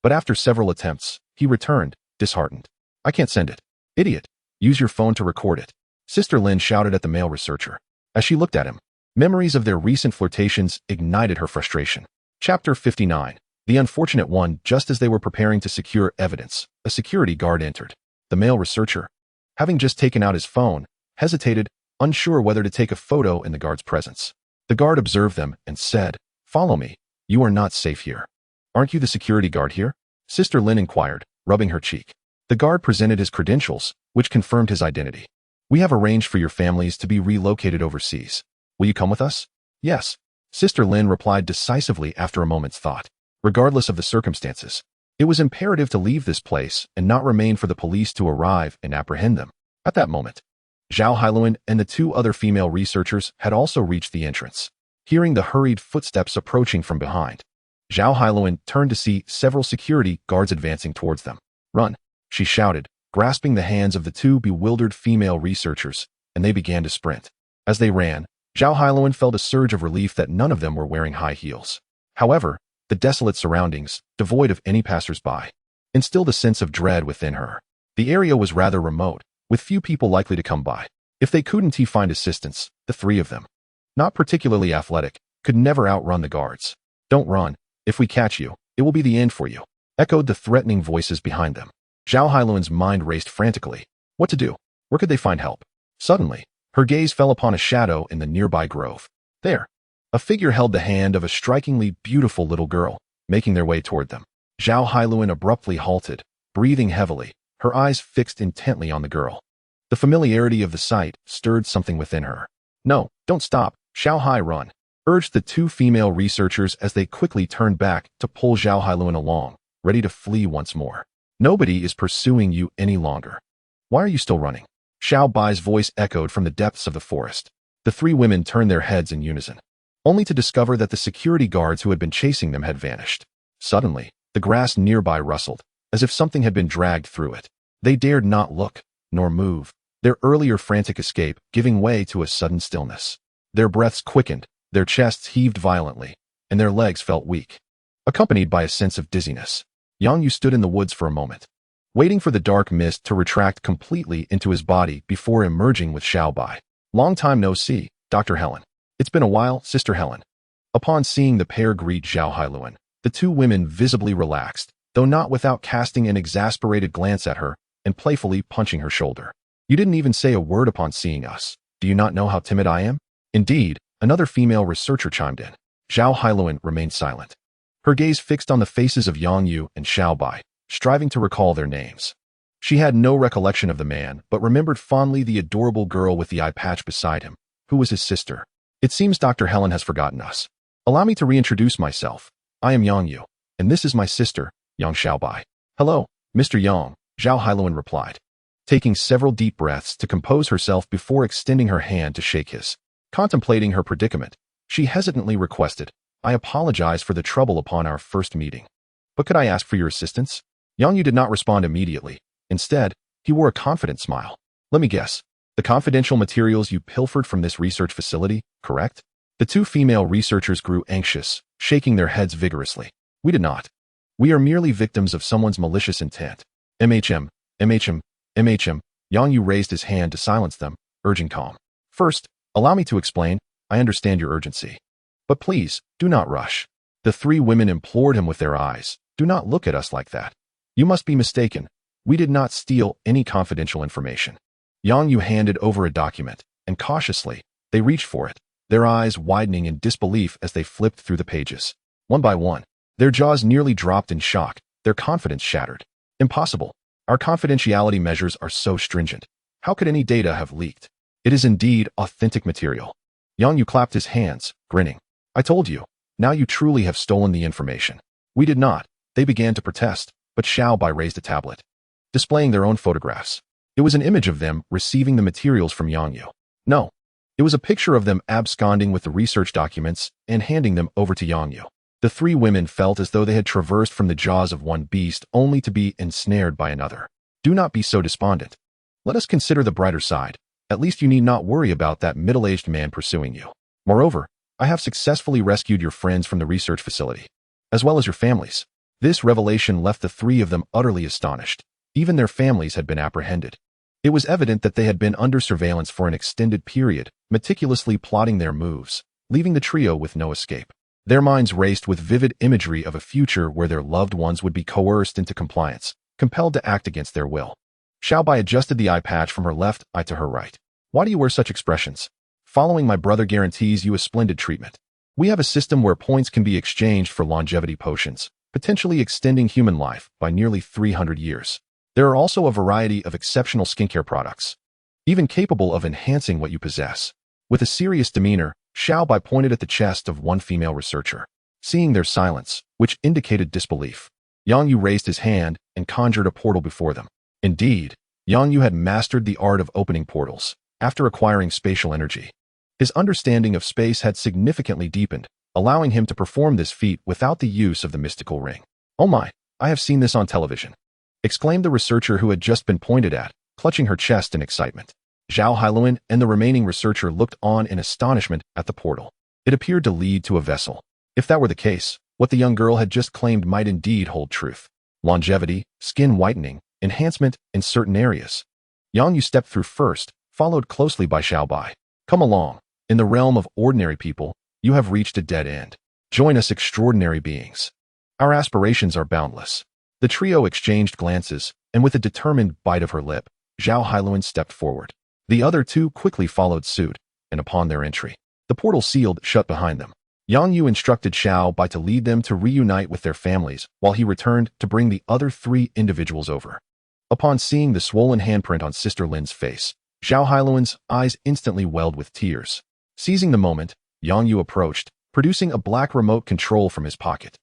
But after several attempts, he returned, disheartened. I can't send it. Idiot. Use your phone to record it. Sister Lin shouted at the male researcher. As she looked at him, memories of their recent flirtations ignited her frustration. Chapter 59. The unfortunate one. Just as they were preparing to secure evidence, a security guard entered. The male researcher, having just taken out his phone, hesitated, unsure whether to take a photo in the guard's presence. The guard observed them and said, "Follow me. You are not safe here." "Aren't you the security guard here?" Sister Lin inquired, rubbing her cheek. The guard presented his credentials, which confirmed his identity. "We have arranged for your families to be relocated overseas. Will you come with us?" "Yes." Sister Lin replied decisively after a moment's thought. Regardless of the circumstances, it was imperative to leave this place and not remain for the police to arrive and apprehend them. At that moment, Zhao Hailuan and the two other female researchers had also reached the entrance. Hearing the hurried footsteps approaching from behind, Zhao Hailuan turned to see several security guards advancing towards them. "Run," she shouted, grasping the hands of the two bewildered female researchers, and they began to sprint. As they ran, Zhao Hailuan felt a surge of relief that none of them were wearing high heels. However, the desolate surroundings, devoid of any passers-by, instilled a sense of dread within her. The area was rather remote, with few people likely to come by. If they couldn't find assistance, the three of them, not particularly athletic, could never outrun the guards. "Don't run. If we catch you, it will be the end for you," echoed the threatening voices behind them. Zhao Hailuan's mind raced frantically. What to do? Where could they find help? Suddenly, her gaze fell upon a shadow in the nearby grove. There, a figure held the hand of a strikingly beautiful little girl, making their way toward them. Zhao Hailuan abruptly halted, breathing heavily, her eyes fixed intently on the girl. The familiarity of the sight stirred something within her. "No, don't stop, Xiao Hai, run," urged the two female researchers as they quickly turned back to pull Zhao Hailuan along, ready to flee once more. "Nobody is pursuing you any longer. Why are you still running?" Xiao Bai's voice echoed from the depths of the forest. The three women turned their heads in unison, only to discover that the security guards who had been chasing them had vanished. Suddenly, the grass nearby rustled, as if something had been dragged through it. They dared not look, nor move, their earlier frantic escape giving way to a sudden stillness. Their breaths quickened, their chests heaved violently, and their legs felt weak, accompanied by a sense of dizziness. Yang Yu stood in the woods for a moment, waiting for the dark mist to retract completely into his body before emerging with Xiao Bai. "Long time no see, Dr. Helen." "It's been a while, Sister Helen." Upon seeing the pair greet Zhao Hailuan, the two women visibly relaxed, though not without casting an exasperated glance at her and playfully punching her shoulder. "You didn't even say a word upon seeing us. Do you not know how timid I am?" "Indeed," another female researcher chimed in. Zhao Hailuan remained silent, her gaze fixed on the faces of Yang Yu and Xiao Bai, striving to recall their names. She had no recollection of the man, but remembered fondly the adorable girl with the eye patch beside him, who was his sister. "It seems Dr. Helen has forgotten us. Allow me to reintroduce myself. I am Yang Yu, and this is my sister, Yang Xiaobai." "Hello, Mr. Yang," Zhao Hailuan replied, taking several deep breaths to compose herself before extending her hand to shake his. Contemplating her predicament, she hesitantly requested, "I apologize for the trouble upon our first meeting. But could I ask for your assistance?" Yang Yu did not respond immediately. Instead, he wore a confident smile. "Let me guess. The confidential materials you pilfered from this research facility, correct?" The two female researchers grew anxious, shaking their heads vigorously. "We did not. We are merely victims of someone's malicious intent." MHM, MHM, MHM. Yang Yu raised his hand to silence them, urging calm. "First, allow me to explain. I understand your urgency. But please, do not rush." The three women implored him with their eyes. "Do not look at us like that. You must be mistaken. We did not steal any confidential information." Yang Yu handed over a document, and cautiously, they reached for it, their eyes widening in disbelief as they flipped through the pages. One by one, their jaws nearly dropped in shock, their confidence shattered. "Impossible. Our confidentiality measures are so stringent. How could any data have leaked? It is indeed authentic material." Yang Yu clapped his hands, grinning. "I told you. Now you truly have stolen the information." "We did not." They began to protest, but Xiao Bai raised a tablet, displaying their own photographs. It was an image of them receiving the materials from Yang Yu. No, it was a picture of them absconding with the research documents and handing them over to Yang Yu. The three women felt as though they had traversed from the jaws of one beast only to be ensnared by another. Do not be so despondent. Let us consider the brighter side. At least you need not worry about that middle-aged man pursuing you. Moreover, I have successfully rescued your friends from the research facility, as well as your families. This revelation left the three of them utterly astonished. Even their families had been apprehended. It was evident that they had been under surveillance for an extended period, meticulously plotting their moves, leaving the trio with no escape. Their minds raced with vivid imagery of a future where their loved ones would be coerced into compliance, compelled to act against their will. Xiao Bai adjusted the eye patch from her left eye to her right. Why do you wear such expressions? Following my brother guarantees you a splendid treatment. We have a system where points can be exchanged for longevity potions, potentially extending human life by nearly 300 years. There are also a variety of exceptional skincare products, even capable of enhancing what you possess. With a serious demeanor, Xiao Bai pointed at the chest of one female researcher. Seeing their silence, which indicated disbelief, Yang Yu raised his hand and conjured a portal before them. Indeed, Yang Yu had mastered the art of opening portals after acquiring spatial energy. His understanding of space had significantly deepened, allowing him to perform this feat without the use of the mystical ring. Oh my, I have seen this on television, exclaimed the researcher who had just been pointed at, clutching her chest in excitement. Zhao Hailuan and the remaining researcher looked on in astonishment at the portal. It appeared to lead to a vessel. If that were the case, what the young girl had just claimed might indeed hold truth. Longevity, skin whitening, enhancement in certain areas. Yang Yu stepped through first, followed closely by Xiao Bai. Come along. In the realm of ordinary people, you have reached a dead end. Join us, extraordinary beings. Our aspirations are boundless. The trio exchanged glances, and with a determined bite of her lip, Zhao Hailuan stepped forward. The other two quickly followed suit, and upon their entry, the portal sealed shut behind them. Yang Yu instructed Xiao Bai to lead them to reunite with their families, while he returned to bring the other three individuals over. Upon seeing the swollen handprint on Sister Lin's face, Zhao Hailuan's eyes instantly welled with tears. Seizing the moment, Yang Yu approached, producing a black remote control from his pocket.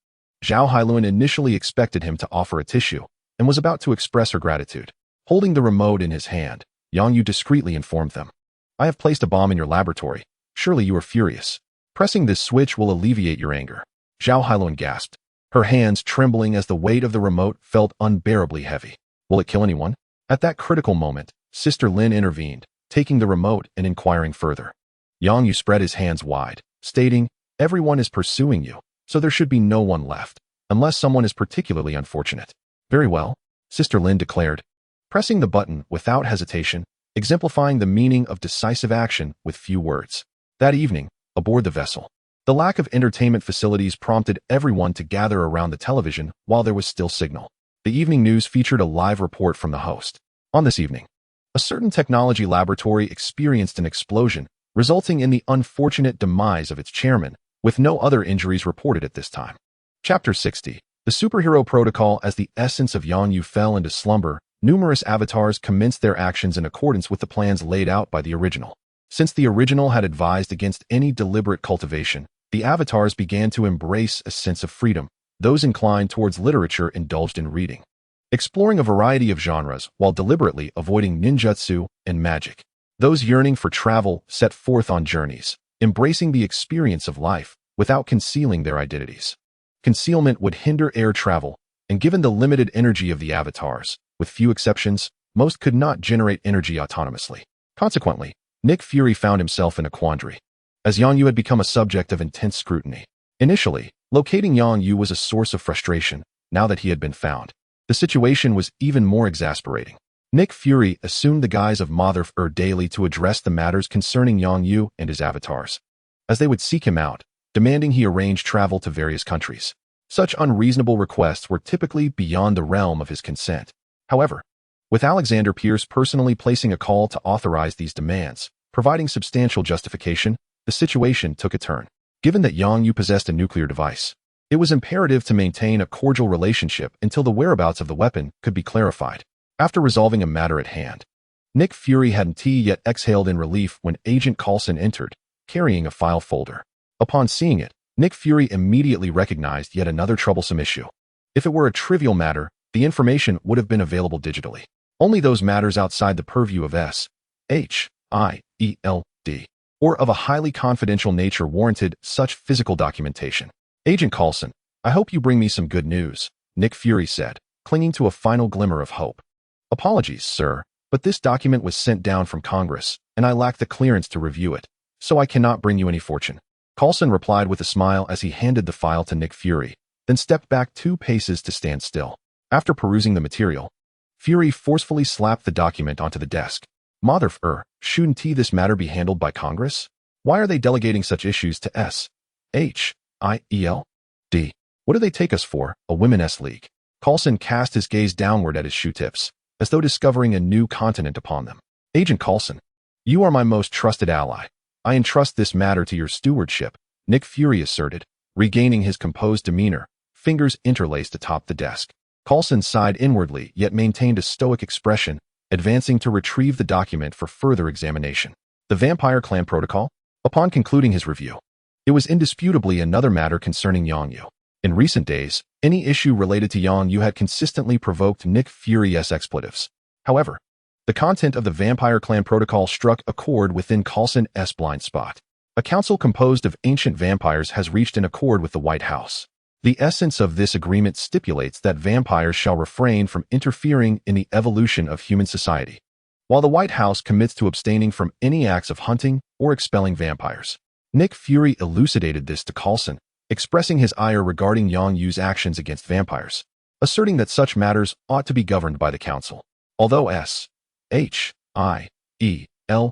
Zhao Hailuan initially expected him to offer a tissue, and was about to express her gratitude. Holding the remote in his hand, Yang Yu discreetly informed them. I have placed a bomb in your laboratory. Surely you are furious. Pressing this switch will alleviate your anger. Zhao Hailuan gasped, her hands trembling as the weight of the remote felt unbearably heavy. Will it kill anyone? At that critical moment, Sister Lin intervened, taking the remote and inquiring further. Yang Yu spread his hands wide, stating, everyone is pursuing you, so there should be no one left, unless someone is particularly unfortunate. Very well, Sister Lin declared, pressing the button without hesitation, exemplifying the meaning of decisive action with few words. That evening, aboard the vessel, the lack of entertainment facilities prompted everyone to gather around the television while there was still signal. The evening news featured a live report from the host. On this evening, a certain technology laboratory experienced an explosion, resulting in the unfortunate demise of its chairman, with no other injuries reported at this time. Chapter 60. The Superhero Protocol. As the essence of Yang Yu fell into slumber, numerous avatars commenced their actions in accordance with the plans laid out by the original. Since the original had advised against any deliberate cultivation, the avatars began to embrace a sense of freedom. Those inclined towards literature indulged in reading, exploring a variety of genres while deliberately avoiding ninjutsu and magic. Those yearning for travel set forth on journeys, embracing the experience of life without concealing their identities. Concealment would hinder air travel, and given the limited energy of the avatars, with few exceptions, most could not generate energy autonomously. Consequently, Nick Fury found himself in a quandary, as Yang Yu had become a subject of intense scrutiny. Initially, locating Yang Yu was a source of frustration. Now that he had been found, the situation was even more exasperating. Nick Fury assumed the guise of Mother daily to address the matters concerning Yang Yu and his avatars, as they would seek him out, demanding he arrange travel to various countries. Such unreasonable requests were typically beyond the realm of his consent. However, with Alexander Pierce personally placing a call to authorize these demands, providing substantial justification, the situation took a turn. Given that Yang Yu possessed a nuclear device, it was imperative to maintain a cordial relationship until the whereabouts of the weapon could be clarified. After resolving a matter at hand, Nick Fury hadn't yet exhaled in relief when Agent Coulson entered, carrying a file folder. Upon seeing it, Nick Fury immediately recognized yet another troublesome issue. If it were a trivial matter, the information would have been available digitally. Only those matters outside the purview of SHIELD or of a highly confidential nature warranted such physical documentation. Agent Coulson, I hope you bring me some good news, Nick Fury said, clinging to a final glimmer of hope. Apologies, sir, but this document was sent down from Congress, and I lack the clearance to review it, so I cannot bring you any fortune. Coulson replied with a smile as he handed the file to Nick Fury, then stepped back 2 paces to stand still. After perusing the material, Fury forcefully slapped the document onto the desk. Shouldn't this matter be handled by Congress? Why are they delegating such issues to SHIELD? What do they take us for, a women's league? Coulson cast his gaze downward at his shoe tips, as though discovering a new continent upon them. Agent Coulson, you are my most trusted ally. I entrust this matter to your stewardship, Nick Fury asserted, regaining his composed demeanor, fingers interlaced atop the desk. Coulson sighed inwardly yet maintained a stoic expression, advancing to retrieve the document for further examination. The Vampire Clan Protocol? Upon concluding his review, it was indisputably another matter concerning Yongyu. In recent days, any issue related to Yongyu had consistently provoked Nick Fury's expletives. However, the content of the Vampire Clan Protocol struck a chord within Coulson's blind spot. A council composed of ancient vampires has reached an accord with the White House. The essence of this agreement stipulates that vampires shall refrain from interfering in the evolution of human society, while the White House commits to abstaining from any acts of hunting or expelling vampires. Nick Fury elucidated this to Coulson, expressing his ire regarding Yongyu's actions against vampires, asserting that such matters ought to be governed by the council. Although SHIELD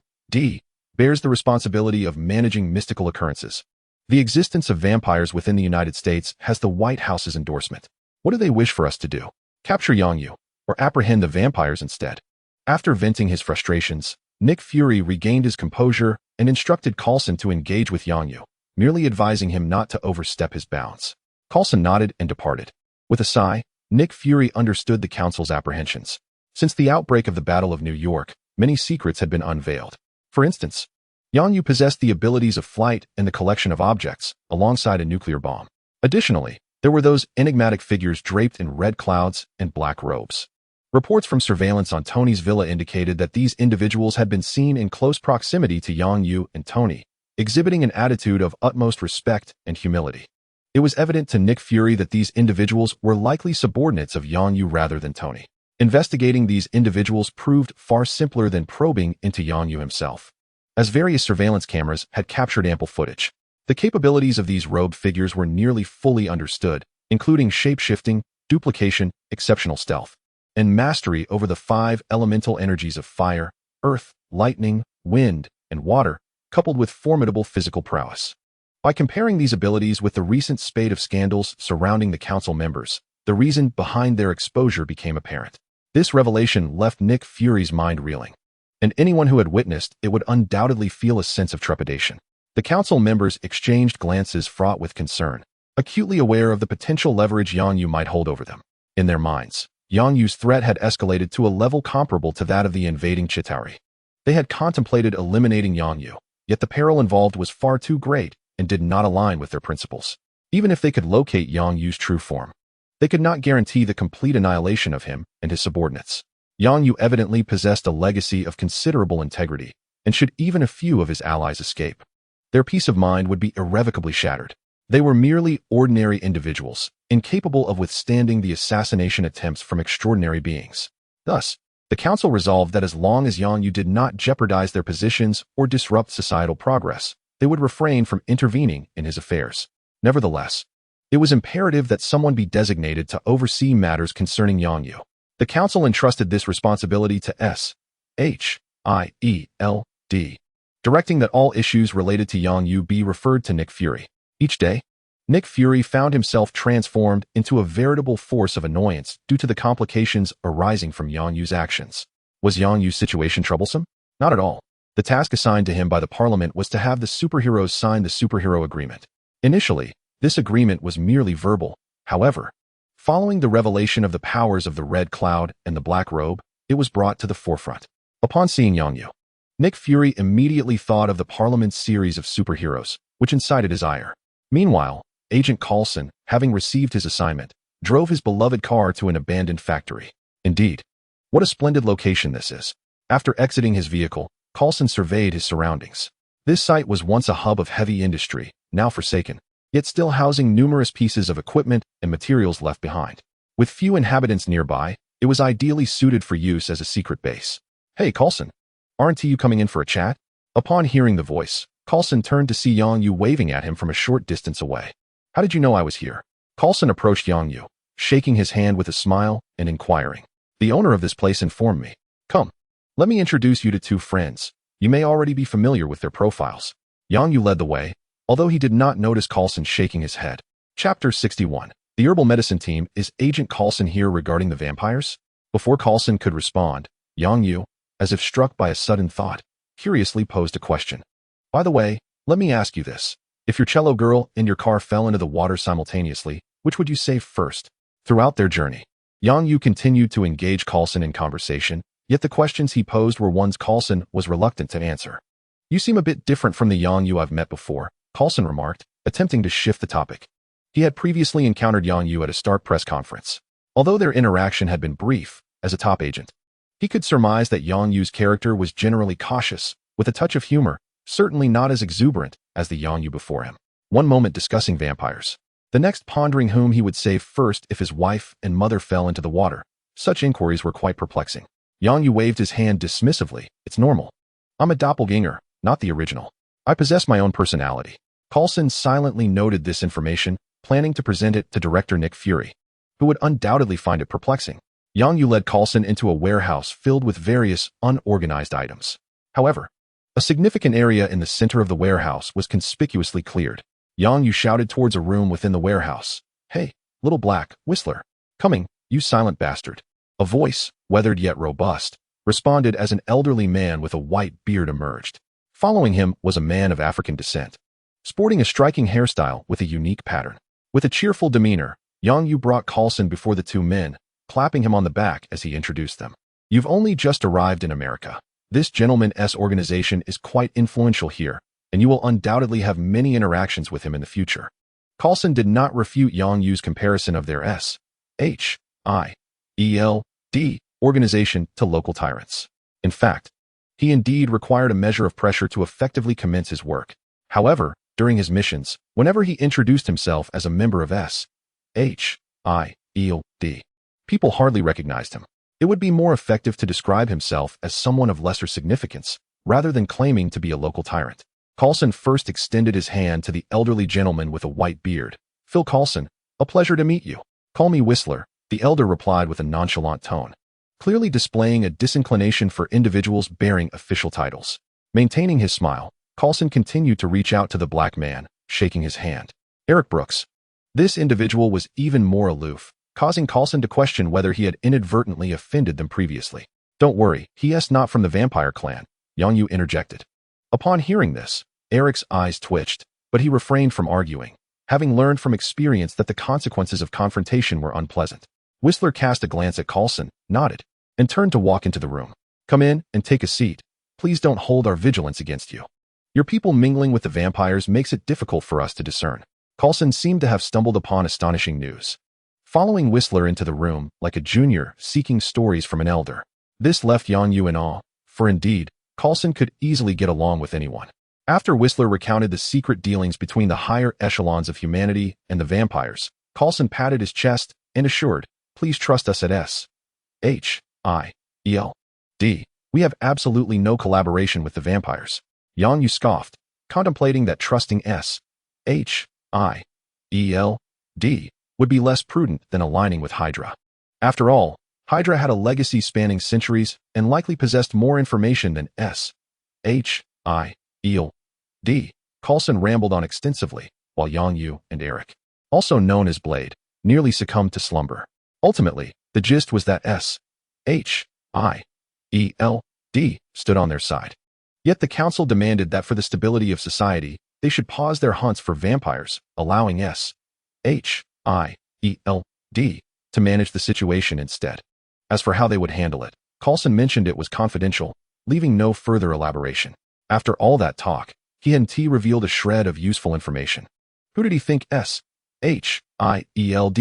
bears the responsibility of managing mystical occurrences, the existence of vampires within the United States has the White House's endorsement. What do they wish for us to do? Capture Yongyu, or apprehend the vampires instead? After venting his frustrations, Nick Fury regained his composure and instructed Coulson to engage with Yongyu, merely advising him not to overstep his bounds. Coulson nodded and departed. With a sigh, Nick Fury understood the council's apprehensions. Since the outbreak of the Battle of New York, many secrets had been unveiled. For instance, Yongyu possessed the abilities of flight and the collection of objects, alongside a nuclear bomb. Additionally, there were those enigmatic figures draped in red clouds and black robes. Reports from surveillance on Tony's villa indicated that these individuals had been seen in close proximity to Yongyu and Tony, exhibiting an attitude of utmost respect and humility. It was evident to Nick Fury that these individuals were likely subordinates of Yongyu rather than Tony. Investigating these individuals proved far simpler than probing into Yongyu himself, as various surveillance cameras had captured ample footage. The capabilities of these robed figures were nearly fully understood, including shape-shifting, duplication, exceptional stealth, and mastery over the 5 elemental energies of fire, earth, lightning, wind, and water, coupled with formidable physical prowess. By comparing these abilities with the recent spate of scandals surrounding the council members, the reason behind their exposure became apparent. This revelation left Nick Fury's mind reeling, and anyone who had witnessed it would undoubtedly feel a sense of trepidation. The council members exchanged glances fraught with concern, acutely aware of the potential leverage Yongyu might hold over them. In their minds, Yongyu's threat had escalated to a level comparable to that of the invading Chitauri. They had contemplated eliminating Yongyu, yet the peril involved was far too great and did not align with their principles. Even if they could locate Yongyu's true form, they could not guarantee the complete annihilation of him and his subordinates. Yongyu evidently possessed a legacy of considerable integrity, and should even a few of his allies escape, their peace of mind would be irrevocably shattered. They were merely ordinary individuals, incapable of withstanding the assassination attempts from extraordinary beings. Thus, the council resolved that as long as Yongyu did not jeopardize their positions or disrupt societal progress, they would refrain from intervening in his affairs. Nevertheless, it was imperative that someone be designated to oversee matters concerning Yongyu. The council entrusted this responsibility to SHIELD, directing that all issues related to Yongyu be referred to Nick Fury. Each day, Nick Fury found himself transformed into a veritable force of annoyance due to the complications arising from Yongyu's actions. Was Yongyu's situation troublesome? Not at all. The task assigned to him by the Parliament was to have the superheroes sign the superhero agreement. Initially, this agreement was merely verbal. However, following the revelation of the powers of the Red Cloud and the Black Robe, it was brought to the forefront. Upon seeing Yongyu, Nick Fury immediately thought of the Parliament's series of superheroes, which incited his ire. Meanwhile, Agent Coulson, having received his assignment, drove his beloved car to an abandoned factory. Indeed, what a splendid location this is. After exiting his vehicle, Coulson surveyed his surroundings. This site was once a hub of heavy industry, now forsaken, yet still housing numerous pieces of equipment and materials left behind. With few inhabitants nearby, it was ideally suited for use as a secret base. "Hey, Coulson, aren't you coming in for a chat?" Upon hearing the voice, Coulson turned to see Yang Yu waving at him from a short distance away. "How did you know I was here?" Coulson approached Yang Yu, shaking his hand with a smile and inquiring. "The owner of this place informed me. Come, let me introduce you to two friends. You may already be familiar with their profiles." Yang Yu led the way, although he did not notice Coulson shaking his head. Chapter 61. The Herbal Medicine Team. Is Agent Coulson here regarding the vampires? Before Coulson could respond, Yang Yu, as if struck by a sudden thought, curiously posed a question. "By the way, let me ask you this. If your cello girl and your car fell into the water simultaneously, which would you save first?" Throughout their journey, Yang Yu continued to engage Coulson in conversation, yet the questions he posed were ones Coulson was reluctant to answer. "You seem a bit different from the Yang Yu I've met before," Coulson remarked, attempting to shift the topic. He had previously encountered Yang Yu at a Stark press conference. Although their interaction had been brief, as a top agent, he could surmise that Yang Yu's character was generally cautious, with a touch of humor, certainly not as exuberant as the Yang Yu before him. One moment discussing vampires, the next pondering whom he would save first if his wife and mother fell into the water. Such inquiries were quite perplexing. Yang Yu waved his hand dismissively. "It's normal. I'm a doppelganger, not the original. I possess my own personality." Coulson silently noted this information, planning to present it to director Nick Fury, who would undoubtedly find it perplexing. Yang Yu led Coulson into a warehouse filled with various unorganized items. However, a significant area in the center of the warehouse was conspicuously cleared. Yang Yu shouted towards a room within the warehouse. "Hey, little black whistler. Coming, you silent bastard." A voice, weathered yet robust, responded as an elderly man with a white beard emerged. Following him was a man of African descent, sporting a striking hairstyle with a unique pattern. With a cheerful demeanor, Yang Yu brought Coulson before the two men, clapping him on the back as he introduced them. "You've only just arrived in America. This gentleman's organization is quite influential here, and you will undoubtedly have many interactions with him in the future." Coulson did not refute Yang Yu's comparison of their SHIELD organization to local tyrants. In fact, he indeed required a measure of pressure to effectively commence his work. However, during his missions, whenever he introduced himself as a member of SHIELD, people hardly recognized him. It would be more effective to describe himself as someone of lesser significance, rather than claiming to be a local tyrant. Coulson first extended his hand to the elderly gentleman with a white beard. "Phil Coulson, a pleasure to meet you. Call me Whistler," the elder replied with a nonchalant tone, clearly displaying a disinclination for individuals bearing official titles. Maintaining his smile, Coulson continued to reach out to the black man, shaking his hand. "Eric Brooks." This individual was even more aloof, causing Coulson to question whether he had inadvertently offended them previously. "Don't worry, he's not from the vampire clan," Yang Yu interjected. Upon hearing this, Eric's eyes twitched, but he refrained from arguing, having learned from experience that the consequences of confrontation were unpleasant. Whistler cast a glance at Coulson, nodded, and turned to walk into the room. "Come in and take a seat. Please don't hold our vigilance against you. Your people mingling with the vampires makes it difficult for us to discern." Coulson seemed to have stumbled upon astonishing news. Following Whistler into the room like a junior seeking stories from an elder. This left Yang Yu in awe, for indeed, Coulson could easily get along with anyone. After Whistler recounted the secret dealings between the higher echelons of humanity and the vampires, Coulson patted his chest and assured, "Please trust us at SHIELD. We have absolutely no collaboration with the vampires." Yang Yu scoffed, contemplating that trusting SHIELD would be less prudent than aligning with Hydra. After all, Hydra had a legacy spanning centuries and likely possessed more information than SHIELD. Coulson rambled on extensively, while Yang Yu and Eric, also known as Blade, nearly succumbed to slumber. Ultimately, the gist was that SHIELD stood on their side. Yet the council demanded that for the stability of society, they should pause their hunts for vampires, allowing SHIELD to manage the situation instead. As for how they would handle it, Coulson mentioned it was confidential, leaving no further elaboration. After all that talk, he and T revealed a shred of useful information. Who did he think SHIELD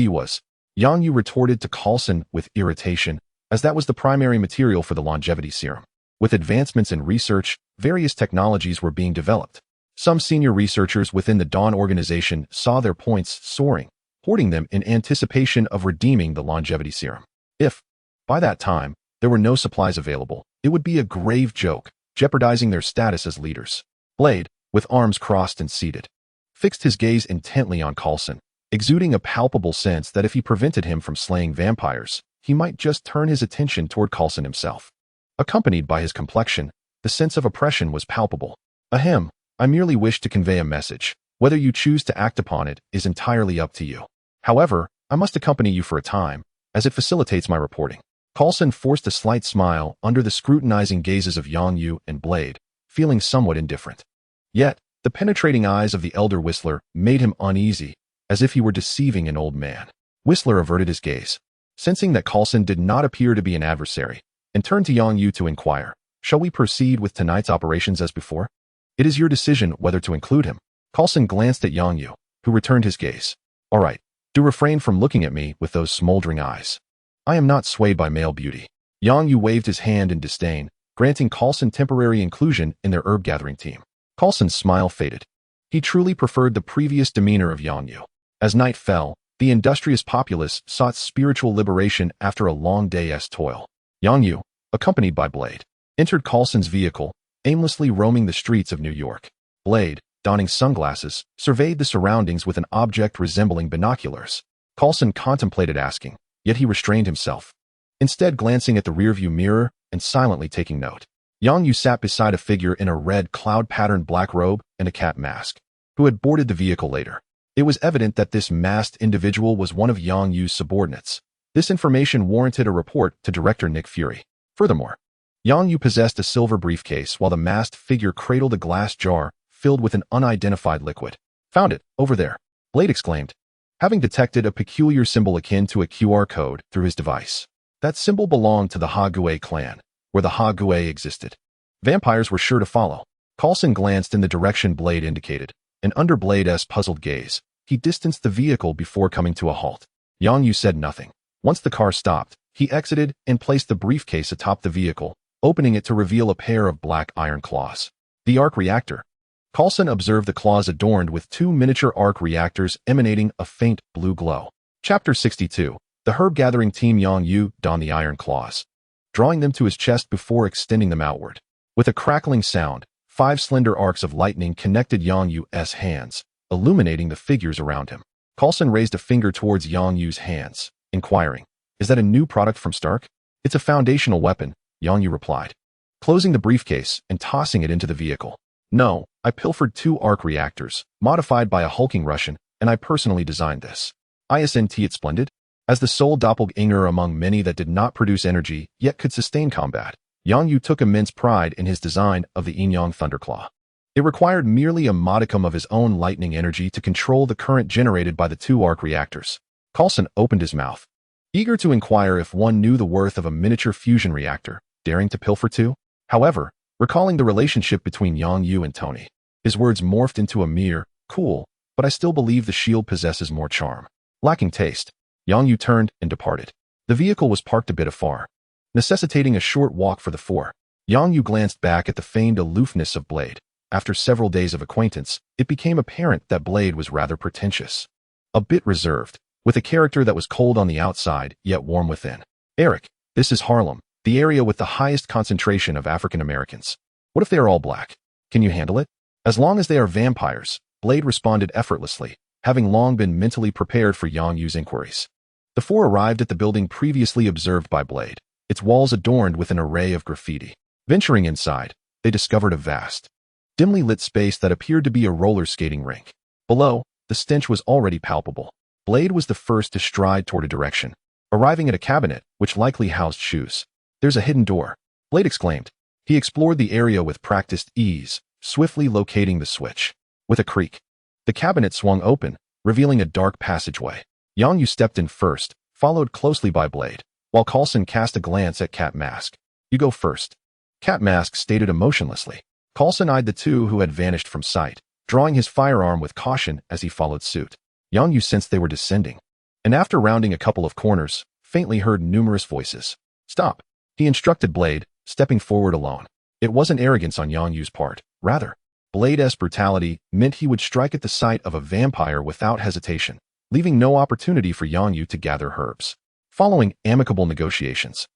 was? Yang Yu retorted to Coulson with irritation, as that was the primary material for the longevity serum. With advancements in research, various technologies were being developed. Some senior researchers within the Dawn organization saw their points soaring, hoarding them in anticipation of redeeming the longevity serum. If, by that time, there were no supplies available, it would be a grave joke, jeopardizing their status as leaders. Blade, with arms crossed and seated, fixed his gaze intently on Coulson, exuding a palpable sense that if he prevented him from slaying vampires, he might just turn his attention toward Coulson himself. Accompanied by his complexion, the sense of oppression was palpable. Ahem, I merely wish to convey a message. Whether you choose to act upon it is entirely up to you. However, I must accompany you for a time, as it facilitates my reporting. Coulson forced a slight smile under the scrutinizing gazes of Yang Yu and Blade, feeling somewhat indifferent. Yet, the penetrating eyes of the elder Whistler made him uneasy, as if he were deceiving an old man. Whistler averted his gaze, sensing that Coulson did not appear to be an adversary, and turned to Yang Yu to inquire, "Shall we proceed with tonight's operations as before? It is your decision whether to include him." Coulson glanced at Yang Yu, who returned his gaze. "All right, do refrain from looking at me with those smoldering eyes. I am not swayed by male beauty." Yang Yu waved his hand in disdain, granting Coulson temporary inclusion in their herb-gathering team. Coulson's smile faded. He truly preferred the previous demeanor of Yang Yu. As night fell, the industrious populace sought spiritual liberation after a long day's toil. Yang Yu, accompanied by Blade, entered Coulson's vehicle, aimlessly roaming the streets of New York. Blade, donning sunglasses, surveyed the surroundings with an object resembling binoculars. Coulson contemplated asking, yet he restrained himself, instead glancing at the rearview mirror and silently taking note. Yang Yu sat beside a figure in a red cloud-patterned black robe and a cat mask, who had boarded the vehicle later. It was evident that this masked individual was one of Yang Yu's subordinates. This information warranted a report to Director Nick Fury. Furthermore, Yang Yu possessed a silver briefcase while the masked figure cradled a glass jar filled with an unidentified liquid. "Found it, over there," Blade exclaimed, having detected a peculiar symbol akin to a QR code through his device. That symbol belonged to the Ha-Gui clan, where the Ha-Gui existed. Vampires were sure to follow. Coulson glanced in the direction Blade indicated, and under Blade's puzzled gaze, he distanced the vehicle before coming to a halt. Yang Yu said nothing. Once the car stopped, he exited and placed the briefcase atop the vehicle, opening it to reveal a pair of black iron claws. The arc reactor. Coulson observed the claws adorned with two miniature arc reactors emanating a faint blue glow. Chapter 62. The herb-gathering team. Yang Yu donned the iron claws, drawing them to his chest before extending them outward. With a crackling sound, 5 slender arcs of lightning connected Yang Yu's hands, illuminating the figures around him. Coulson raised a finger towards Yang Yu's hands, inquiring, "Is that a new product from Stark?" "It's a foundational weapon," Yang Yu replied, closing the briefcase and tossing it into the vehicle. "No, I pilfered 2 arc reactors, modified by a hulking Russian, and I personally designed this. Isn't it splendid?" As the sole doppelganger among many that did not produce energy yet could sustain combat, Yang Yu took immense pride in his design of the Yin-Yang Thunderclaw. It required merely a modicum of his own lightning energy to control the current generated by the 2 arc reactors. Coulson opened his mouth, eager to inquire if one knew the worth of a miniature fusion reactor, daring to pilfer 2. However, recalling the relationship between Yang Yu and Tony, his words morphed into a mere, "Cool, but I still believe the shield possesses more charm." Lacking taste, Yang Yu turned and departed. The vehicle was parked a bit afar, necessitating a short walk for the 4. Yang Yu glanced back at the feigned aloofness of Blade. After several days of acquaintance, it became apparent that Blade was rather pretentious, a bit reserved, with a character that was cold on the outside yet warm within. "Eric, this is Harlem, the area with the highest concentration of African Americans. What if they are all black? Can you handle it?" "As long as they are vampires," Blade responded effortlessly, having long been mentally prepared for Yang Yu's inquiries. The 4 arrived at the building previously observed by Blade, its walls adorned with an array of graffiti. Venturing inside, they discovered a vast, dimly lit space that appeared to be a roller skating rink. Below, the stench was already palpable. Blade was the first to stride toward a direction, arriving at a cabinet which likely housed shoes. "There's a hidden door," Blade exclaimed. He explored the area with practiced ease, swiftly locating the switch. With a creak, the cabinet swung open, revealing a dark passageway. Yang Yu stepped in first, followed closely by Blade, while Coulson cast a glance at Cat Mask. "You go first," Cat Mask stated emotionlessly. Coulson eyed the 2 who had vanished from sight, drawing his firearm with caution as he followed suit. Yang Yu sensed they were descending, and after rounding a couple of corners, faintly heard numerous voices. Stop, he instructed Blade, stepping forward alone. It wasn't arrogance on Yang Yu's part. Rather, Blade's brutality meant he would strike at the sight of a vampire without hesitation, leaving no opportunity for Yang Yu to gather herbs. Following amicable negotiations,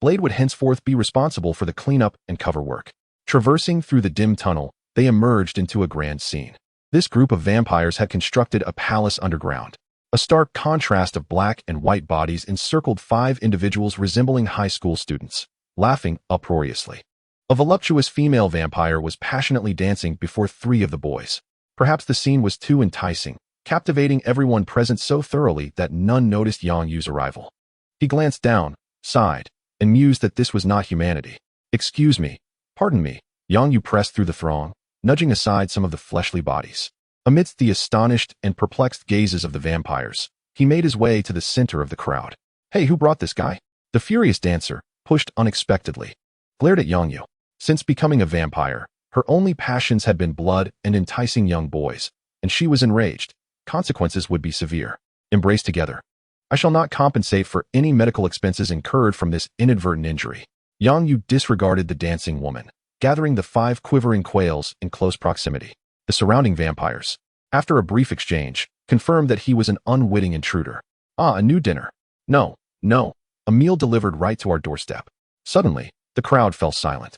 Blade would henceforth be responsible for the cleanup and cover work. Traversing through the dim tunnel, they emerged into a grand scene. This group of vampires had constructed a palace underground. A stark contrast of black and white bodies encircled 5 individuals resembling high school students, laughing uproariously. A voluptuous female vampire was passionately dancing before 3 of the boys. Perhaps the scene was too enticing, captivating everyone present so thoroughly that none noticed Yang Yu's arrival. He glanced down, sighed, and mused that this was not humanity. Excuse me, pardon me, Yang Yu pressed through the throng, nudging aside some of the fleshly bodies. Amidst the astonished and perplexed gazes of the vampires, he made his way to the center of the crowd. Hey, who brought this guy? The furious dancer, pushed unexpectedly, glared at Yang Yu. Since becoming a vampire, her only passions had been blood and enticing young boys, and she was enraged. Consequences would be severe. Embrace together. I shall not compensate for any medical expenses incurred from this inadvertent injury. Yang Yu disregarded the dancing woman, gathering the 5 quivering quails in close proximity. The surrounding vampires, after a brief exchange, confirmed that he was an unwitting intruder. Ah, a new dinner. No, a meal delivered right to our doorstep. Suddenly, the crowd fell silent,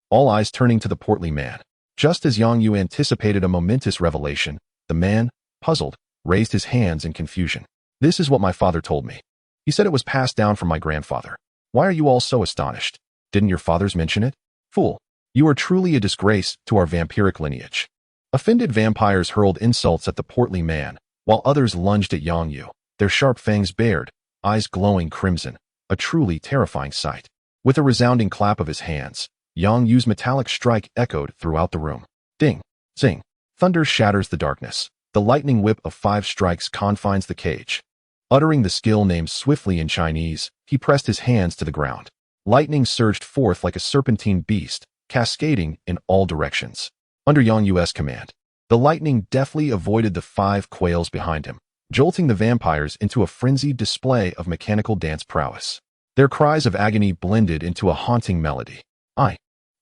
all eyes turning to the portly man. Just as Yang Yu anticipated a momentous revelation, the man, puzzled, raised his hands in confusion. This is what my father told me. He said it was passed down from my grandfather. Why are you all so astonished? Didn't your fathers mention it? Fool, you are truly a disgrace to our vampiric lineage. Offended vampires hurled insults at the portly man, while others lunged at Yang Yu, their sharp fangs bared, eyes glowing crimson, a truly terrifying sight. With a resounding clap of his hands, Yang Yu's metallic strike echoed throughout the room. Ding, zing, thunder shatters the darkness. The lightning whip of 5 strikes confines the cage. Uttering the skill named swiftly in Chinese, he pressed his hands to the ground. Lightning surged forth like a serpentine beast, cascading in all directions. Under Yang Yu's command, the lightning deftly avoided the 5 quails behind him, jolting the vampires into a frenzied display of mechanical dance prowess. Their cries of agony blended into a haunting melody.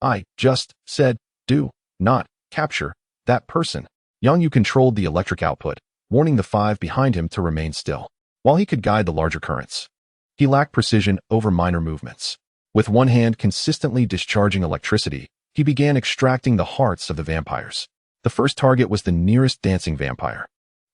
I just said, do not capture that person. Yang Yu controlled the electric output, warning the 5 behind him to remain still, while he could guide the larger currents. He lacked precision over minor movements. With one hand consistently discharging electricity, he began extracting the hearts of the vampires. The first target was the nearest dancing vampire,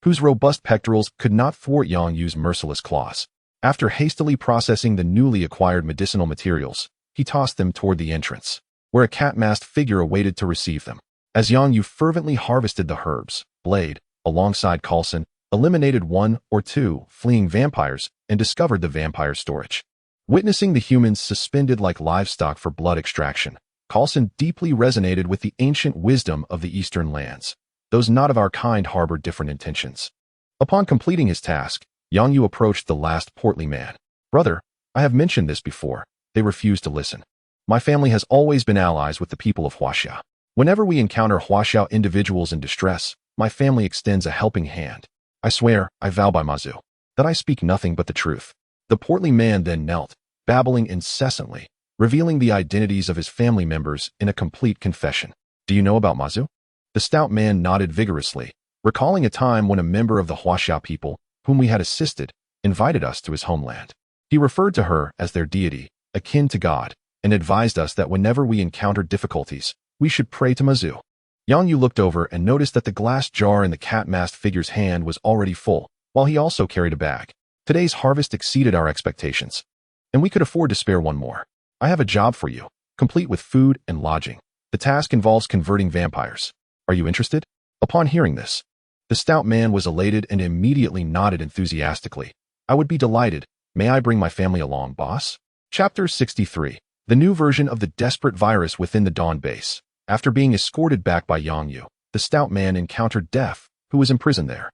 whose robust pectorals could not thwart Yang Yu's merciless claws. After hastily processing the newly acquired medicinal materials, he tossed them toward the entrance, where a cat-masked figure awaited to receive them. As Yang Yu fervently harvested the herbs, Blade, alongside Coulson, eliminated 1 or 2 fleeing vampires and discovered the vampire storage. Witnessing the humans suspended like livestock for blood extraction, Coulson deeply resonated with the ancient wisdom of the Eastern lands. Those not of our kind harbor different intentions. Upon completing his task, Yang Yu approached the last portly man. Brother, I have mentioned this before. They refused to listen. My family has always been allies with the people of Huaxia. Whenever we encounter Huaxiao individuals in distress, my family extends a helping hand. I swear, I vow by Mazu, that I speak nothing but the truth. The portly man then knelt, babbling incessantly, revealing the identities of his family members in a complete confession. Do you know about Mazu? The stout man nodded vigorously, recalling a time when a member of the Huaxiao people, whom we had assisted, invited us to his homeland. He referred to her as their deity, akin to God, and advised us that whenever we encountered difficulties, we should pray to Mazu. Yang Yu looked over and noticed that the glass jar in the cat-masked figure's hand was already full, while he also carried a bag. Today's harvest exceeded our expectations, and we could afford to spare one more. I have a job for you, complete with food and lodging. The task involves converting vampires. Are you interested? Upon hearing this, the stout man was elated and immediately nodded enthusiastically. I would be delighted. May I bring my family along, boss? Chapter 63. The new version of the desperate virus within the Dawn base. After being escorted back by Yang Yu, the stout man encountered Def, who was imprisoned there.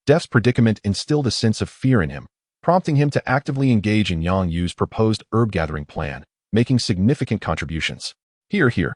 Def's predicament instilled a sense of fear in him, prompting him to actively engage in Yang Yu's proposed herb-gathering plan, making significant contributions. Here.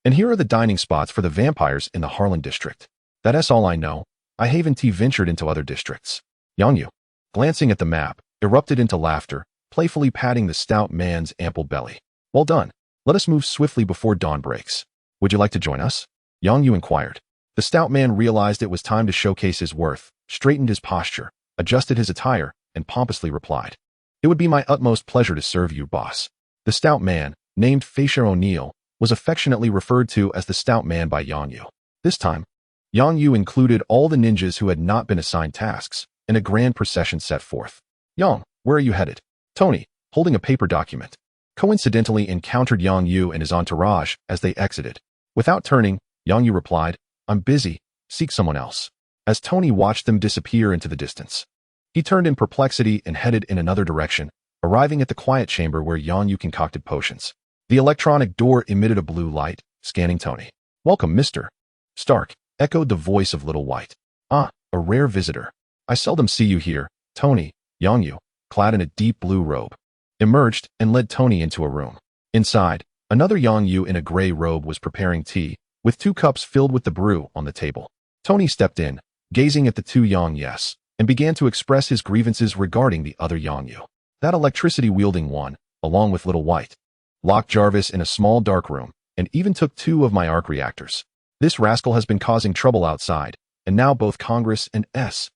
And here are the dining spots for the vampires in the Harlan district. That's all I know. I haven't ventured into other districts. Yang Yu. glancing at the map, erupted into laughter, playfully patting the stout man's ample belly. Well done. Let us move swiftly before dawn breaks. Would you like to join us? Yang Yu inquired. The stout man realized it was time to showcase his worth, straightened his posture, adjusted his attire, and pompously replied. It would be my utmost pleasure to serve you, boss. The stout man, named Facier O'Neill, was affectionately referred to as the stout man by Yang Yu. This time, Yang Yu included all the ninjas who had not been assigned tasks, and a grand procession set forth. Yang, where are you headed? Tony, holding a paper document, coincidentally encountered Yang Yu and his entourage as they exited. Without turning, Yang Yu replied, I'm busy, seek someone else. As Tony watched them disappear into the distance, he turned in perplexity and headed in another direction, arriving at the quiet chamber where Yang Yu concocted potions. The electronic door emitted a blue light, scanning Tony. Welcome, Mr. Stark, echoed the voice of Little White. Ah, a rare visitor. I seldom see you here. Tony, Yang Yu, clad in a deep blue robe, emerged and led Tony into a room. Inside, another Yang Yu in a gray robe was preparing tea, with 2 cups filled with the brew on the table. Tony stepped in, gazing at the 2 Yang Yes, and began to express his grievances regarding the other Yang Yu. That electricity-wielding one, along with Little White, locked Jarvis in a small dark room, and even took 2 of my arc reactors. This rascal has been causing trouble outside, and now both Congress and S.H.I.E.L.D.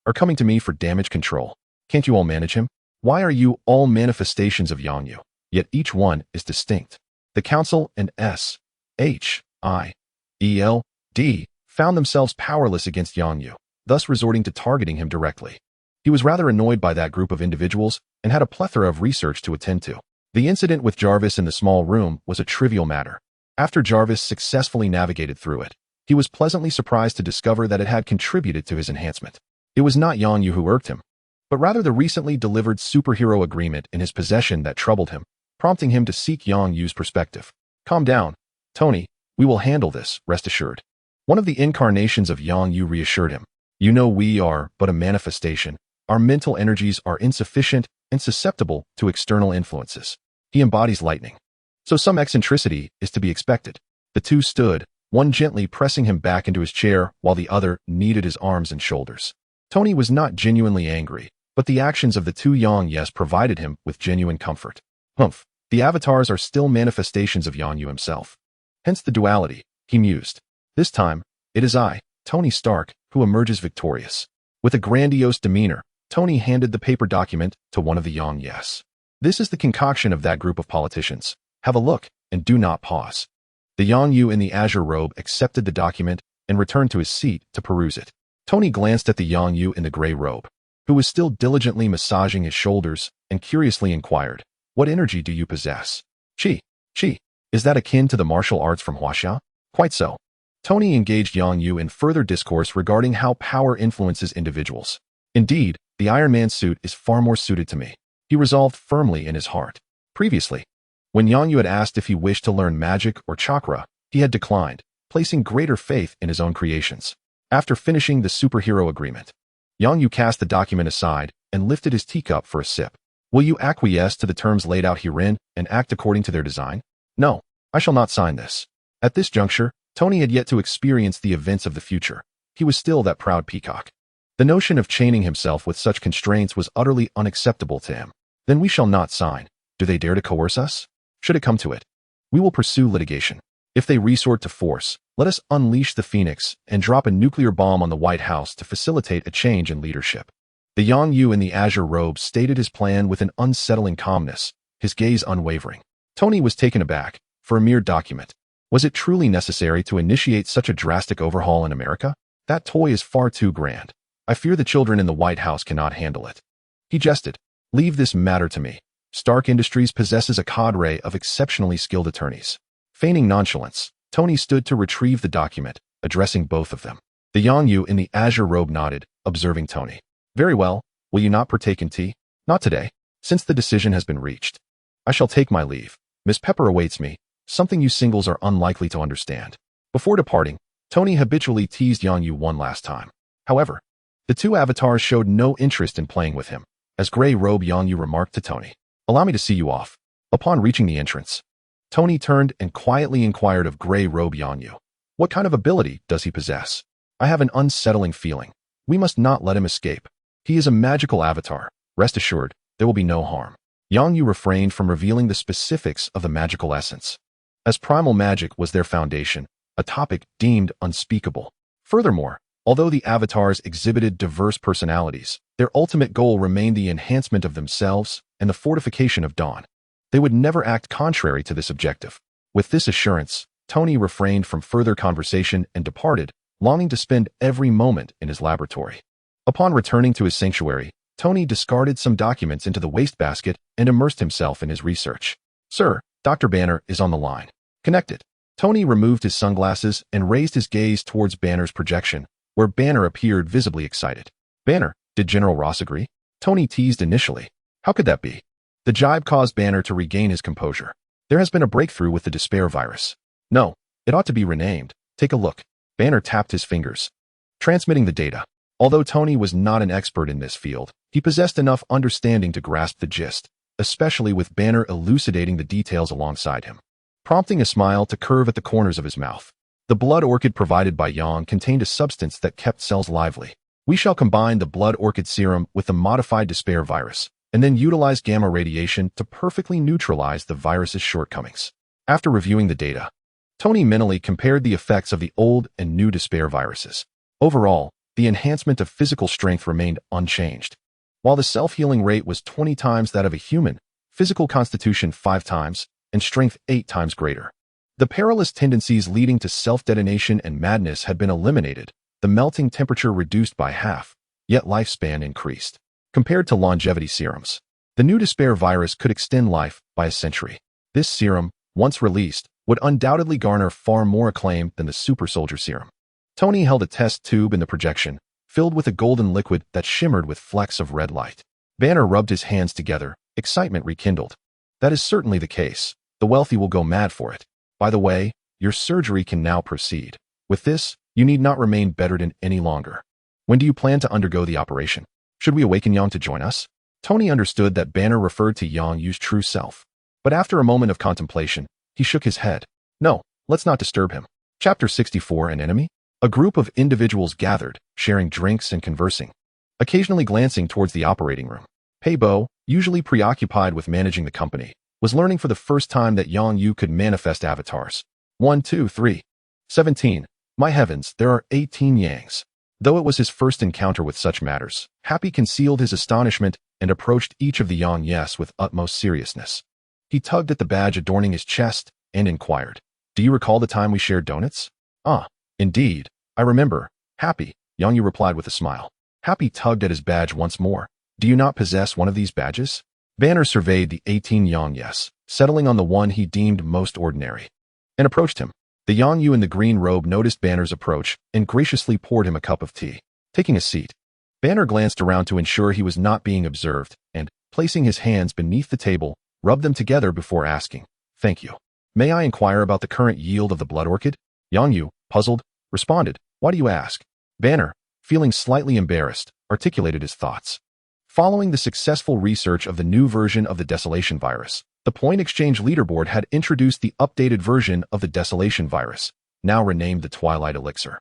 are coming to me for damage control. Can't you all manage him? Why are you all manifestations of Yang Yu? Yet each one is distinct. The Council and S.H.I.E.L.D. found themselves powerless against Yang Yu, thus resorting to targeting him directly. He was rather annoyed by that group of individuals and had a plethora of research to attend to. The incident with Jarvis in the small room was a trivial matter. After Jarvis successfully navigated through it, he was pleasantly surprised to discover that it had contributed to his enhancement. It was not Yang Yu who irked him, but rather the recently delivered superhero agreement in his possession that troubled him, prompting him to seek Yang Yu's perspective. Calm down, Tony. We will handle this, rest assured. One of the incarnations of Yang Yu reassured him. You know we are but a manifestation. Our mental energies are insufficient and susceptible to external influences. He embodies lightning, so some eccentricity is to be expected. The 2 stood, one gently pressing him back into his chair while the other kneaded his arms and shoulders. Tony was not genuinely angry, but the actions of the 2 Yang Yes provided him with genuine comfort. Humph, the avatars are still manifestations of Yang Yu himself. Hence the duality, he mused. This time, it is I, Tony Stark, who emerges victorious. With a grandiose demeanor, Tony handed the paper document to one of the Yang Yes. This is the concoction of that group of politicians. Have a look, and do not pause. The Yang Yu in the azure robe accepted the document and returned to his seat to peruse it. Tony glanced at the Yang Yu in the gray robe, who was still diligently massaging his shoulders, and curiously inquired, What energy do you possess? Qi. Is that akin to the martial arts from Huaxia? Quite so. Tony engaged Yang Yu in further discourse regarding how power influences individuals. Indeed, the Iron Man suit is far more suited to me. He resolved firmly in his heart. Previously, when Yang Yu had asked if he wished to learn magic or chakra, he had declined, placing greater faith in his own creations. After finishing the superhero agreement, Yang Yu cast the document aside and lifted his teacup for a sip. Will you acquiesce to the terms laid out herein and act according to their design? No, I shall not sign this. At this juncture, Tony had yet to experience the events of the future. He was still that proud peacock. The notion of chaining himself with such constraints was utterly unacceptable to him. Then we shall not sign. Do they dare to coerce us? Should it come to it, we will pursue litigation. If they resort to force, let us unleash the Phoenix and drop a nuclear bomb on the White House to facilitate a change in leadership. The Yang Yu in the azure robe stated his plan with an unsettling calmness, his gaze unwavering. Tony was taken aback. For a mere document, was it truly necessary to initiate such a drastic overhaul in America? That toy is far too grand. I fear the children in the White House cannot handle it. He jested. Leave this matter to me. Stark Industries possesses a cadre of exceptionally skilled attorneys. Feigning nonchalance, Tony stood to retrieve the document, addressing both of them. The Yang Yu in the azure robe nodded, observing Tony. Very well, will you not partake in tea? Not today, since the decision has been reached. I shall take my leave. Miss Pepper awaits me, something you singles are unlikely to understand. Before departing, Tony habitually teased Yang Yu one last time. However, the 2 avatars showed no interest in playing with him. As gray robe Yang Yu remarked to Tony, Allow me to see you off. Upon reaching the entrance, Tony turned and quietly inquired of gray robe Yang Yu. What kind of ability does he possess? I have an unsettling feeling. We must not let him escape. He is a magical avatar. Rest assured, there will be no harm. Yang Yu refrained from revealing the specifics of the magical essence, as primal magic was their foundation, a topic deemed unspeakable. Furthermore, although the avatars exhibited diverse personalities, their ultimate goal remained the enhancement of themselves and the fortification of Dawn. They would never act contrary to this objective. With this assurance, Tony refrained from further conversation and departed, longing to spend every moment in his laboratory. Upon returning to his sanctuary, Tony discarded some documents into the wastebasket and immersed himself in his research. Sir, Dr. Banner is on the line. Connected. Tony removed his sunglasses and raised his gaze towards Banner's projection, where Banner appeared visibly excited. Banner, did General Ross agree? Tony teased initially. How could that be? The jibe caused Banner to regain his composure. There has been a breakthrough with the despair virus. No, it ought to be renamed. Take a look. Banner tapped his fingers, transmitting the data. Although Tony was not an expert in this field, he possessed enough understanding to grasp the gist, especially with Banner elucidating the details alongside him, prompting a smile to curve at the corners of his mouth. The blood orchid provided by Yang contained a substance that kept cells lively. We shall combine the blood orchid serum with the modified despair virus, and then utilize gamma radiation to perfectly neutralize the virus's shortcomings. After reviewing the data, Tony mentally compared the effects of the old and new despair viruses. Overall, the enhancement of physical strength remained unchanged. While the self-healing rate was 20 times that of a human, physical constitution 5 times, and strength 8 times greater. The perilous tendencies leading to self-detonation and madness had been eliminated, the melting temperature reduced by half, yet lifespan increased. Compared to longevity serums, the new despair virus could extend life by a century. This serum, once released, would undoubtedly garner far more acclaim than the super soldier serum. Tony held a test tube in the projection, filled with a golden liquid that shimmered with flecks of red light. Banner rubbed his hands together, excitement rekindled. That is certainly the case. The wealthy will go mad for it. By the way, your surgery can now proceed. With this, you need not remain bedridden any longer. When do you plan to undergo the operation? Should we awaken Yang to join us? Tony understood that Banner referred to Yang Yu's true self. But after a moment of contemplation, he shook his head. No, let's not disturb him. Chapter 64, An Enemy? A group of individuals gathered, sharing drinks and conversing, occasionally glancing towards the operating room. Pei Bo, usually preoccupied with managing the company, was learning for the first time that Yang Yu could manifest avatars. 1, 2, 3. 17. My heavens, there are 18 Yangs. Though it was his first encounter with such matters, Happy concealed his astonishment and approached each of the Yang Yes with utmost seriousness. He tugged at the badge adorning his chest and inquired, Do you recall the time we shared donuts? Ah, indeed, I remember. Happy, Yang Yu replied with a smile. Happy tugged at his badge once more. Do you not possess one of these badges? Banner surveyed the 18 Yang Yes, settling on the one he deemed most ordinary, and approached him. The Yang Yu in the green robe noticed Banner's approach and graciously poured him a cup of tea. Taking a seat, Banner glanced around to ensure he was not being observed and, placing his hands beneath the table, rubbed them together before asking, Thank you. May I inquire about the current yield of the blood orchid? Yang Yu, puzzled, responded, Why do you ask? Banner, feeling slightly embarrassed, articulated his thoughts. Following the successful research of the new version of the Desolation virus, the Point Exchange leaderboard had introduced the updated version of the Desolation virus, now renamed the Twilight Elixir.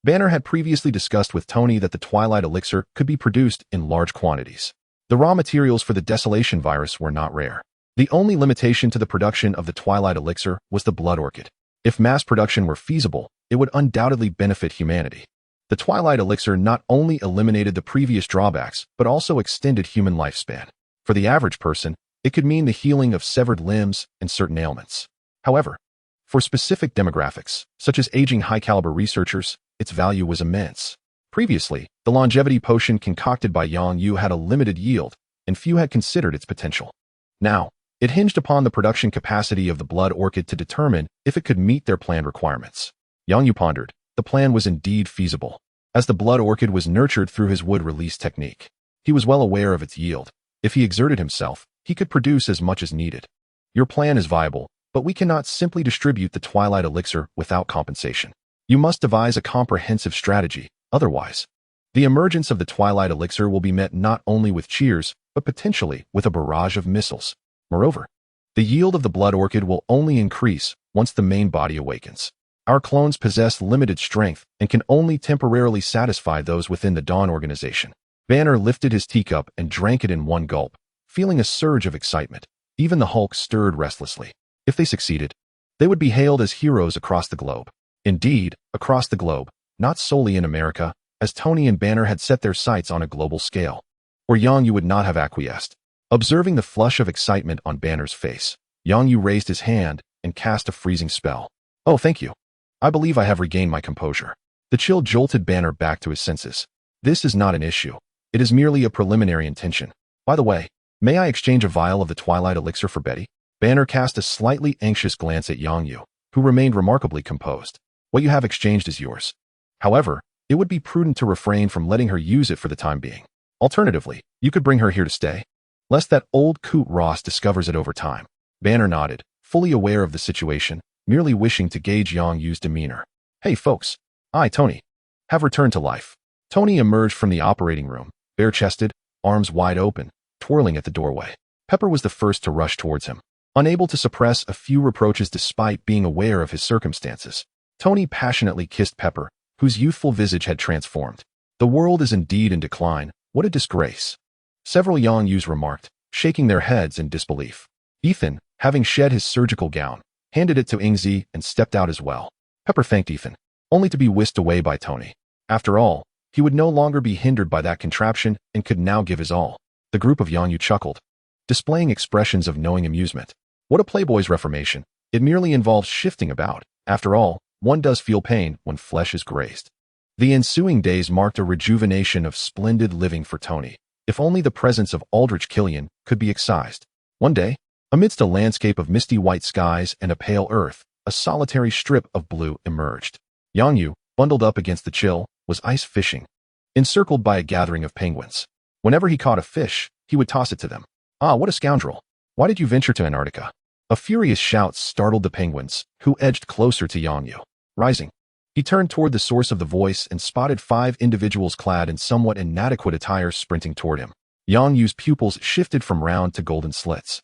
Banner had previously discussed with Tony that the Twilight Elixir could be produced in large quantities. The raw materials for the Desolation virus were not rare. The only limitation to the production of the Twilight Elixir was the blood orchid. If mass production were feasible, it would undoubtedly benefit humanity. The Twilight Elixir not only eliminated the previous drawbacks, but also extended human lifespan. For the average person, it could mean the healing of severed limbs and certain ailments. However, for specific demographics, such as aging high-caliber researchers, its value was immense. Previously, the longevity potion concocted by Yang Yu had a limited yield, and few had considered its potential. Now, it hinged upon the production capacity of the blood orchid to determine if it could meet their planned requirements. Yang Yu pondered. The plan was indeed feasible, as the blood orchid was nurtured through his wood release technique. He was well aware of its yield. If he exerted himself, he could produce as much as needed. Your plan is viable, but we cannot simply distribute the Twilight Elixir without compensation. You must devise a comprehensive strategy, otherwise, the emergence of the Twilight Elixir will be met not only with cheers, but potentially with a barrage of missiles. Moreover, the yield of the blood orchid will only increase once the main body awakens. Our clones possess limited strength and can only temporarily satisfy those within the Dawn organization. Banner lifted his teacup and drank it in one gulp, feeling a surge of excitement. Even the Hulk stirred restlessly. If they succeeded, they would be hailed as heroes across the globe. Indeed, across the globe, not solely in America, as Tony and Banner had set their sights on a global scale. Or Yang Yu would not have acquiesced. Observing the flush of excitement on Banner's face, Yang Yu raised his hand and cast a freezing spell. Oh, thank you. I believe I have regained my composure. The chill jolted Banner back to his senses. This is not an issue. It is merely a preliminary intention. By the way, may I exchange a vial of the Twilight Elixir for Betty? Banner cast a slightly anxious glance at Yang Yu, who remained remarkably composed. What you have exchanged is yours. However, it would be prudent to refrain from letting her use it for the time being. Alternatively, you could bring her here to stay, lest that old coot Ross discovers it over time. Banner nodded, fully aware of the situation, merely wishing to gauge Yang Yu's demeanor. Hey folks, I, Tony, have returned to life. Tony emerged from the operating room, bare-chested, arms wide open, twirling at the doorway. Pepper was the first to rush towards him, unable to suppress a few reproaches despite being aware of his circumstances. Tony passionately kissed Pepper, whose youthful visage had transformed. The world is indeed in decline. What a disgrace. Several Yang Yus remarked, shaking their heads in disbelief. Ethan, having shed his surgical gown, handed it to Ingzi and stepped out as well. Pepper thanked Ethan, only to be whisked away by Tony. After all, he would no longer be hindered by that contraption and could now give his all. The group of Yang Yu chuckled, displaying expressions of knowing amusement. What a playboy's reformation. It merely involves shifting about. After all, one does feel pain when flesh is grazed. The ensuing days marked a rejuvenation of splendid living for Tony. If only the presence of Aldrich Killian could be excised. One day, amidst a landscape of misty white skies and a pale earth, a solitary strip of blue emerged. Yang Yu, bundled up against the chill, was ice fishing, encircled by a gathering of penguins. Whenever he caught a fish, he would toss it to them. Ah, what a scoundrel! Why did you venture to Antarctica? A furious shout startled the penguins, who edged closer to Yang Yu. Rising, he turned toward the source of the voice and spotted 5 individuals clad in somewhat inadequate attire sprinting toward him. Yang Yu's pupils shifted from round to golden slits,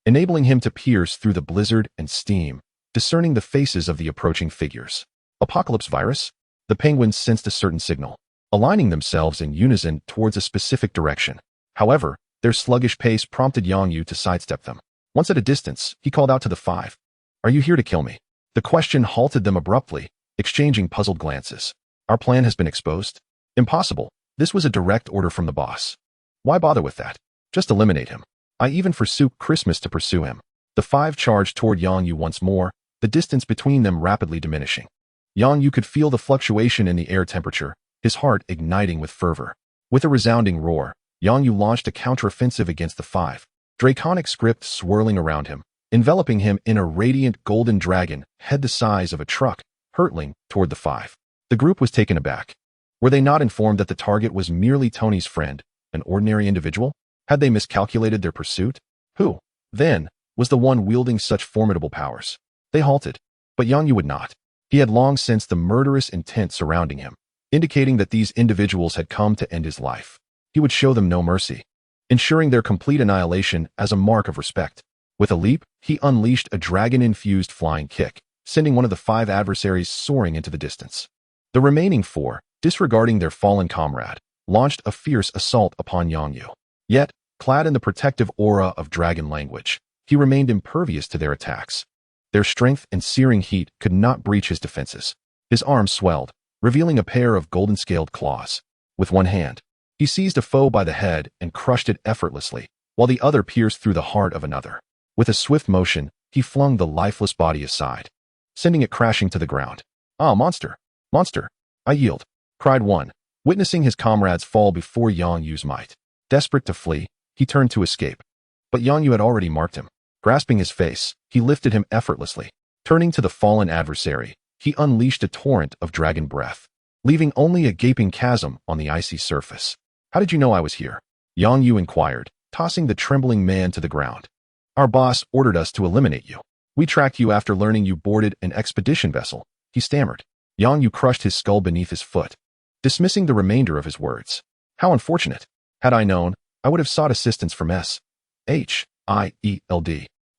enabling him to pierce through the blizzard and steam, discerning the faces of the approaching figures. Apocalypse virus? The penguins sensed a certain signal, aligning themselves in unison towards a specific direction. However, their sluggish pace prompted Yang Yu to sidestep them. Once at a distance, he called out to the 5. Are you here to kill me? The question halted them abruptly, exchanging puzzled glances. Our plan has been exposed? Impossible. This was a direct order from the boss. Why bother with that? Just eliminate him. I even forsook Christmas to pursue him. The 5 charged toward Yang Yu once more, the distance between them rapidly diminishing. Yang Yu could feel the fluctuation in the air temperature, his heart igniting with fervor. With a resounding roar, Yang Yu launched a counteroffensive against the 5. Draconic script swirling around him, enveloping him in a radiant golden dragon, head the size of a truck, hurtling toward the 5. The group was taken aback. Were they not informed that the target was merely Tony's friend, an ordinary individual? Had they miscalculated their pursuit? Who, then, was the one wielding such formidable powers? They halted, but Yang Yu would not. He had long sensed the murderous intent surrounding him, indicating that these individuals had come to end his life. He would show them no mercy, ensuring their complete annihilation as a mark of respect. With a leap, he unleashed a dragon-infused flying kick, sending one of the 5 adversaries soaring into the distance. The remaining 4, disregarding their fallen comrade, launched a fierce assault upon Yang Yu. Yet, clad in the protective aura of dragon language, he remained impervious to their attacks. Their strength and searing heat could not breach his defenses. His arms swelled, revealing a pair of golden-scaled claws. With one hand, he seized a foe by the head and crushed it effortlessly, while the other pierced through the heart of another. With a swift motion, he flung the lifeless body aside, sending it crashing to the ground. Ah, monster! Monster! I yield, cried one, witnessing his comrade's fall before Yang Yu's might. Desperate to flee, he turned to escape. But Yang Yu had already marked him. Grasping his face, he lifted him effortlessly. Turning to the fallen adversary, he unleashed a torrent of dragon breath, leaving only a gaping chasm on the icy surface. How did you know I was here? Yang Yu inquired, tossing the trembling man to the ground. Our boss ordered us to eliminate you. We tracked you after learning you boarded an expedition vessel, he stammered. Yang Yu crushed his skull beneath his foot, dismissing the remainder of his words. How unfortunate. Had I known, I would have sought assistance from S.H.I.E.L.D.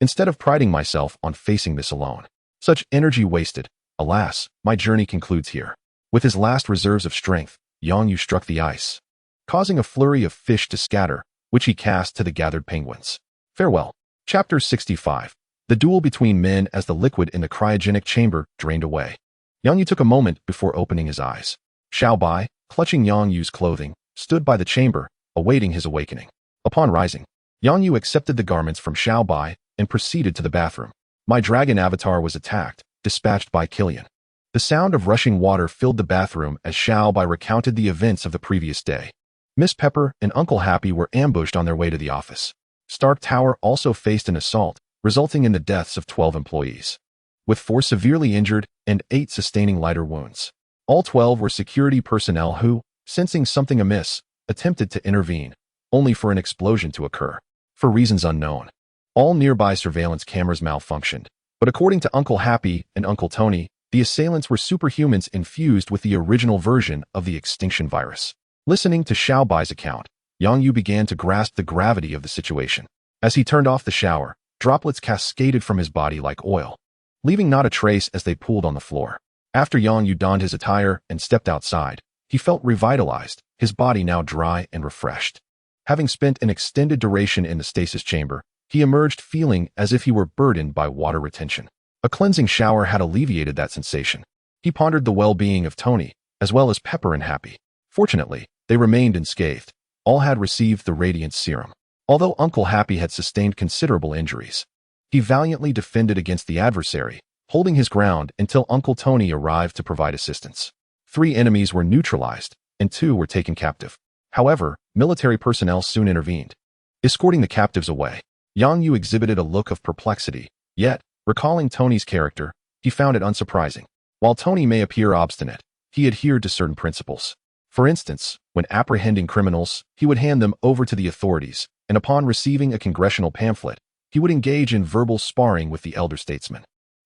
instead of priding myself on facing this alone. Such energy wasted, Alas, my journey concludes here. With his last reserves of strength, Yang Yu struck the ice, causing a flurry of fish to scatter, which he cast to the gathered penguins. Farewell. Chapter 65. The duel between men as the liquid in the cryogenic chamber drained away. Yang Yu took a moment before opening his eyes. Xiao Bai, clutching Yang Yu's clothing, stood by the chamber, awaiting his awakening. Upon rising, Yang Yu accepted the garments from Xiao Bai and proceeded to the bathroom. My dragon avatar was attacked, dispatched by Killian. The sound of rushing water filled the bathroom as Xiao Bai recounted the events of the previous day. Miss Pepper and Uncle Happy were ambushed on their way to the office. Stark Tower also faced an assault, resulting in the deaths of 12 employees, with 4 severely injured and 8 sustaining lighter wounds. All 12 were security personnel who, sensing something amiss, attempted to intervene, only for an explosion to occur. For reasons unknown, all nearby surveillance cameras malfunctioned, but according to Uncle Happy and Uncle Tony, the assailants were superhumans infused with the original version of the extinction virus. Listening to Xiao Bai's account, Yang Yu began to grasp the gravity of the situation. As he turned off the shower, droplets cascaded from his body like oil, leaving not a trace as they pooled on the floor. After Yang Yu donned his attire and stepped outside, he felt revitalized, his body now dry and refreshed. Having spent an extended duration in the stasis chamber, he emerged feeling as if he were burdened by water retention. A cleansing shower had alleviated that sensation. He pondered the well-being of Tony, as well as Pepper and Happy. Fortunately, they remained unscathed. All had received the Radiance Serum. Although Uncle Happy had sustained considerable injuries, he valiantly defended against the adversary, holding his ground until Uncle Tony arrived to provide assistance. 3 enemies were neutralized, and 2 were taken captive. However, military personnel soon intervened, escorting the captives away. Yang Yu exhibited a look of perplexity, yet, recalling Tony's character, he found it unsurprising. While Tony may appear obstinate, he adhered to certain principles. For instance, when apprehending criminals, he would hand them over to the authorities, and upon receiving a congressional pamphlet, he would engage in verbal sparring with the elder statesman.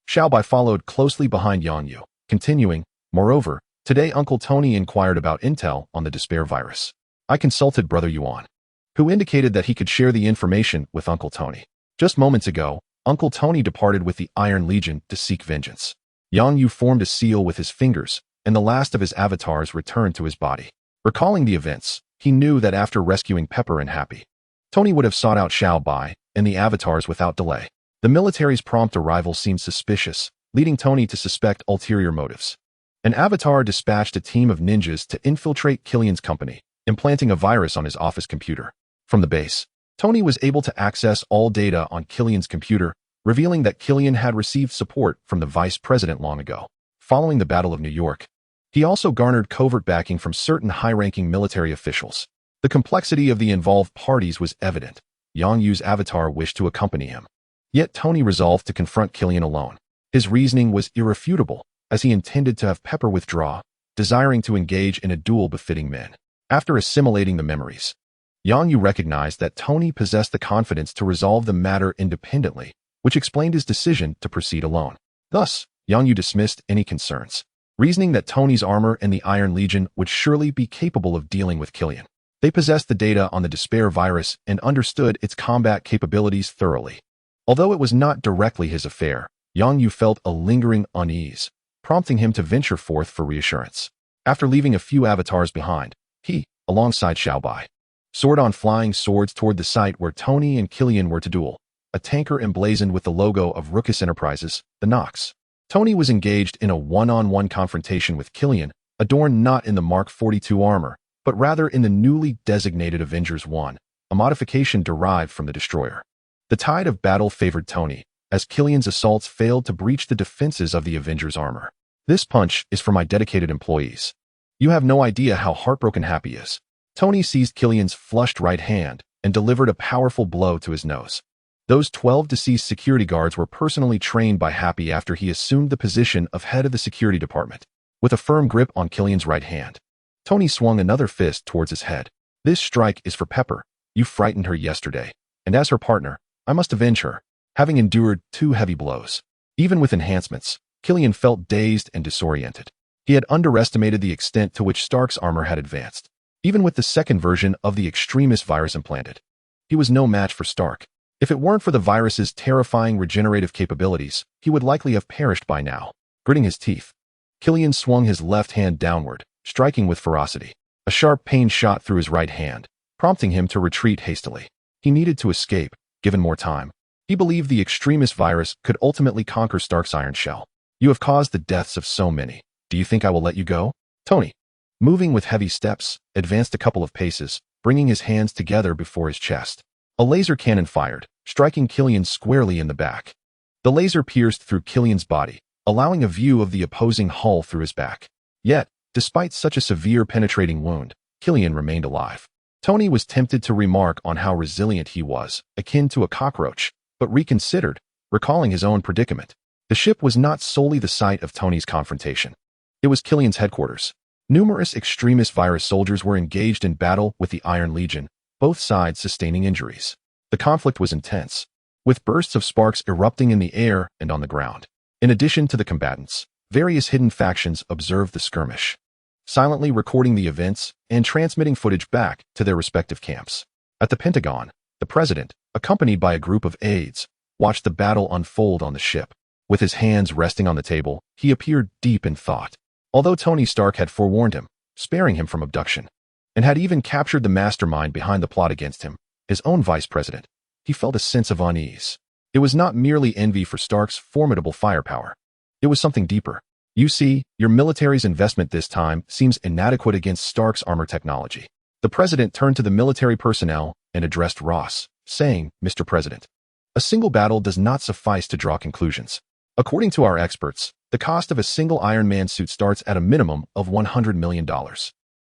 Xiao Bai followed closely behind Yang Yu, continuing, moreover, today Uncle Tony inquired about intel on the despair virus. I consulted Brother Yuan, who indicated that he could share the information with Uncle Tony. Just moments ago, Uncle Tony departed with the Iron Legion to seek vengeance. Yang Yu formed a seal with his fingers, and the last of his avatars returned to his body. Recalling the events, he knew that after rescuing Pepper and Happy, Tony would have sought out Xiao Bai and the avatars without delay. The military's prompt arrival seemed suspicious, leading Tony to suspect ulterior motives. An avatar dispatched a team of ninjas to infiltrate Killian's company, implanting a virus on his office computer. From the base, Tony was able to access all data on Killian's computer, revealing that Killian had received support from the vice president long ago. Following the Battle of New York, he also garnered covert backing from certain high-ranking military officials. The complexity of the involved parties was evident. Yang Yu's avatar wished to accompany him. Yet Tony resolved to confront Killian alone. His reasoning was irrefutable, as he intended to have Pepper withdraw, desiring to engage in a duel befitting men. After assimilating the memories, Yang Yu recognized that Tony possessed the confidence to resolve the matter independently, which explained his decision to proceed alone. Thus, Yang Yu dismissed any concerns, reasoning that Tony's armor and the Iron Legion would surely be capable of dealing with Killian. They possessed the data on the despair virus and understood its combat capabilities thoroughly. Although it was not directly his affair, Yang Yu felt a lingering unease, prompting him to venture forth for reassurance. After leaving a few avatars behind, he, alongside Xiao Bai, soared on flying swords toward the site where Tony and Killian were to duel, a tanker emblazoned with the logo of Ruckus Enterprises, the Nox. Tony was engaged in a one-on-one confrontation with Killian, adorned not in the Mark 42 armor, but rather in the newly designated Avengers 1, a modification derived from the destroyer. The tide of battle favored Tony, as Killian's assaults failed to breach the defenses of the Avengers armor. This punch is for my dedicated employees. You have no idea how heartbroken Happy is. Tony seized Killian's flushed right hand and delivered a powerful blow to his nose. Those 12 deceased security guards were personally trained by Happy after he assumed the position of head of the security department. With a firm grip on Killian's right hand, Tony swung another fist towards his head. This strike is for Pepper. You frightened her yesterday, and as her partner, I must avenge her, having endured 2 heavy blows. Even with enhancements, Killian felt dazed and disoriented. He had underestimated the extent to which Stark's armor had advanced. Even with the second version of the extremist virus implanted, he was no match for Stark. If it weren't for the virus's terrifying regenerative capabilities, he would likely have perished by now. Gritting his teeth, Killian swung his left hand downward, striking with ferocity. A sharp pain shot through his right hand, prompting him to retreat hastily. He needed to escape, given more time. He believed the extremist virus could ultimately conquer Stark's iron shell. You have caused the deaths of so many. Do you think I will let you go? Tony, moving with heavy steps, advanced a couple of paces, bringing his hands together before his chest. A laser cannon fired, striking Killian squarely in the back. The laser pierced through Killian's body, allowing a view of the opposing hull through his back. Yet, despite such a severe penetrating wound, Killian remained alive. Tony was tempted to remark on how resilient he was, akin to a cockroach, but reconsidered, recalling his own predicament. The ship was not solely the site of Tony's confrontation. It was Killian's headquarters. Numerous extremist virus soldiers were engaged in battle with the Iron Legion, both sides sustaining injuries. The conflict was intense, with bursts of sparks erupting in the air and on the ground. In addition to the combatants, various hidden factions observed the skirmish, silently recording the events and transmitting footage back to their respective camps. At the Pentagon, the president, accompanied by a group of aides, watched the battle unfold on the ship. With his hands resting on the table, he appeared deep in thought. Although Tony Stark had forewarned him, sparing him from abduction, and had even captured the mastermind behind the plot against him, his own vice president, he felt a sense of unease. It was not merely envy for Stark's formidable firepower. It was something deeper. You see, your military's investment this time seems inadequate against Stark's armor technology. The president turned to the military personnel and addressed Ross, saying, Mr. President, a single battle does not suffice to draw conclusions. According to our experts, the cost of a single Iron Man suit starts at a minimum of $100 million.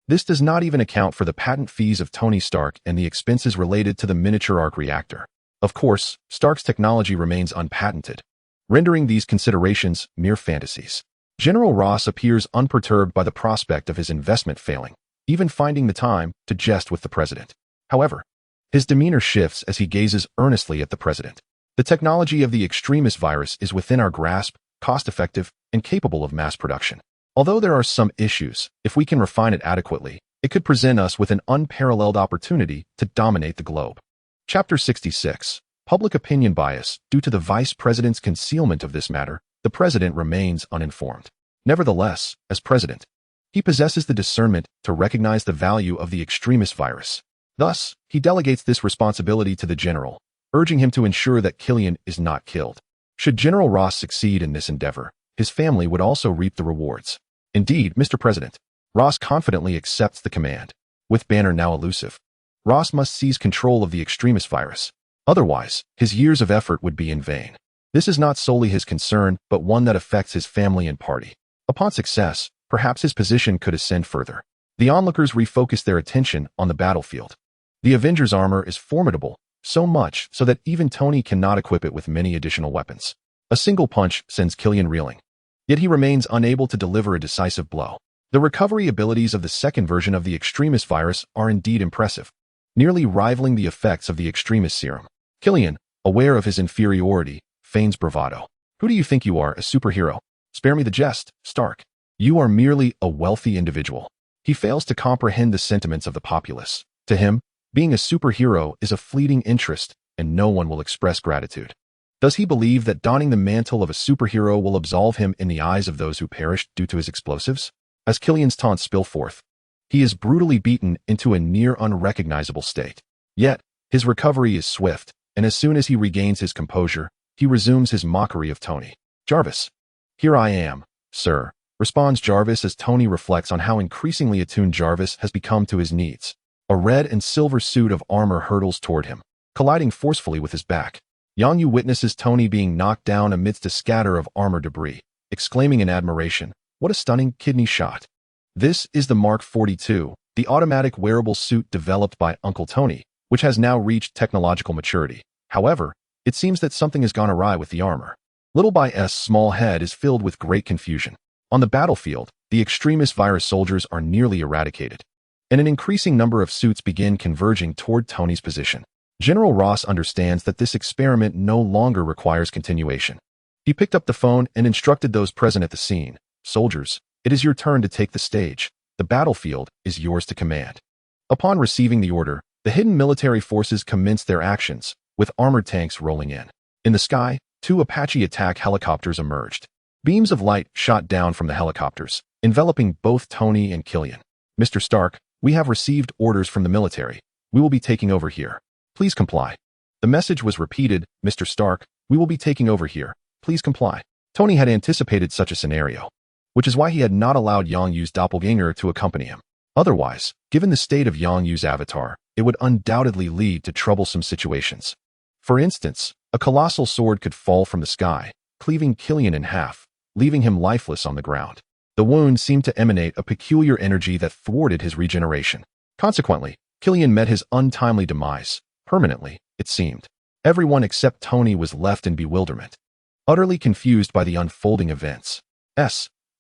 This does not even account for the patent fees of Tony Stark and the expenses related to the miniature arc reactor. Of course, Stark's technology remains unpatented, rendering these considerations mere fantasies. General Ross appears unperturbed by the prospect of his investment failing, even finding the time to jest with the president. However, his demeanor shifts as he gazes earnestly at the president. The technology of the extremist virus is within our grasp, cost-effective, and capable of mass production. Although there are some issues, if we can refine it adequately, it could present us with an unparalleled opportunity to dominate the globe. Chapter 66. Public Opinion Bias. Due to the vice president's concealment of this matter, the president remains uninformed. Nevertheless, as president, he possesses the discernment to recognize the value of the extremist virus. Thus, he delegates this responsibility to the general, urging him to ensure that Killian is not killed. Should General Ross succeed in this endeavor, his family would also reap the rewards. Indeed, Mr. President, Ross confidently accepts the command. With Banner now elusive, Ross must seize control of the extremist virus. Otherwise, his years of effort would be in vain. This is not solely his concern, but one that affects his family and party. Upon success, perhaps his position could ascend further. The onlookers refocus their attention on the battlefield. The Avengers' armor is formidable, so much so that even Tony cannot equip it with many additional weapons. A single punch sends Killian reeling. Yet he remains unable to deliver a decisive blow. The recovery abilities of the second version of the extremist virus are indeed impressive, nearly rivaling the effects of the extremist serum. Killian, aware of his inferiority, feigns bravado. Who do you think you are, a superhero? Spare me the jest, Stark. You are merely a wealthy individual. He fails to comprehend the sentiments of the populace. To him, being a superhero is a fleeting interest, and no one will express gratitude. Does he believe that donning the mantle of a superhero will absolve him in the eyes of those who perished due to his explosives? As Killian's taunts spill forth, he is brutally beaten into a near unrecognizable state. Yet, his recovery is swift, and as soon as he regains his composure, he resumes his mockery of Tony. Jarvis. Here I am, sir, responds Jarvis as Tony reflects on how increasingly attuned Jarvis has become to his needs. A red and silver suit of armor hurtles toward him, colliding forcefully with his back. Yangyu witnesses Tony being knocked down amidst a scatter of armor debris, exclaiming in admiration, "What a stunning kidney shot." This is the Mark 42, the automatic wearable suit developed by Uncle Tony, which has now reached technological maturity. However, it seems that something has gone awry with the armor. Little by S' small head is filled with great confusion. On the battlefield, the extremist virus soldiers are nearly eradicated, and an increasing number of suits begin converging toward Tony's position. General Ross understands that this experiment no longer requires continuation. He picked up the phone and instructed those present at the scene, "Soldiers, it is your turn to take the stage. The battlefield is yours to command." Upon receiving the order, the hidden military forces commenced their actions, with armored tanks rolling in. In the sky, 2 Apache attack helicopters emerged. Beams of light shot down from the helicopters, enveloping both Tony and Killian. Mr. Stark, we have received orders from the military. We will be taking over here. Please comply. The message was repeated, Mr. Stark, we will be taking over here. Please comply. Tony had anticipated such a scenario, which is why he had not allowed Yang Yu's doppelganger to accompany him. Otherwise, given the state of Yang Yu's avatar, it would undoubtedly lead to troublesome situations. For instance, a colossal sword could fall from the sky, cleaving Killian in half, leaving him lifeless on the ground. The wound seemed to emanate a peculiar energy that thwarted his regeneration. Consequently, Killian met his untimely demise, permanently, it seemed. Everyone except Tony was left in bewilderment, utterly confused by the unfolding events. S-H-I-E-L-D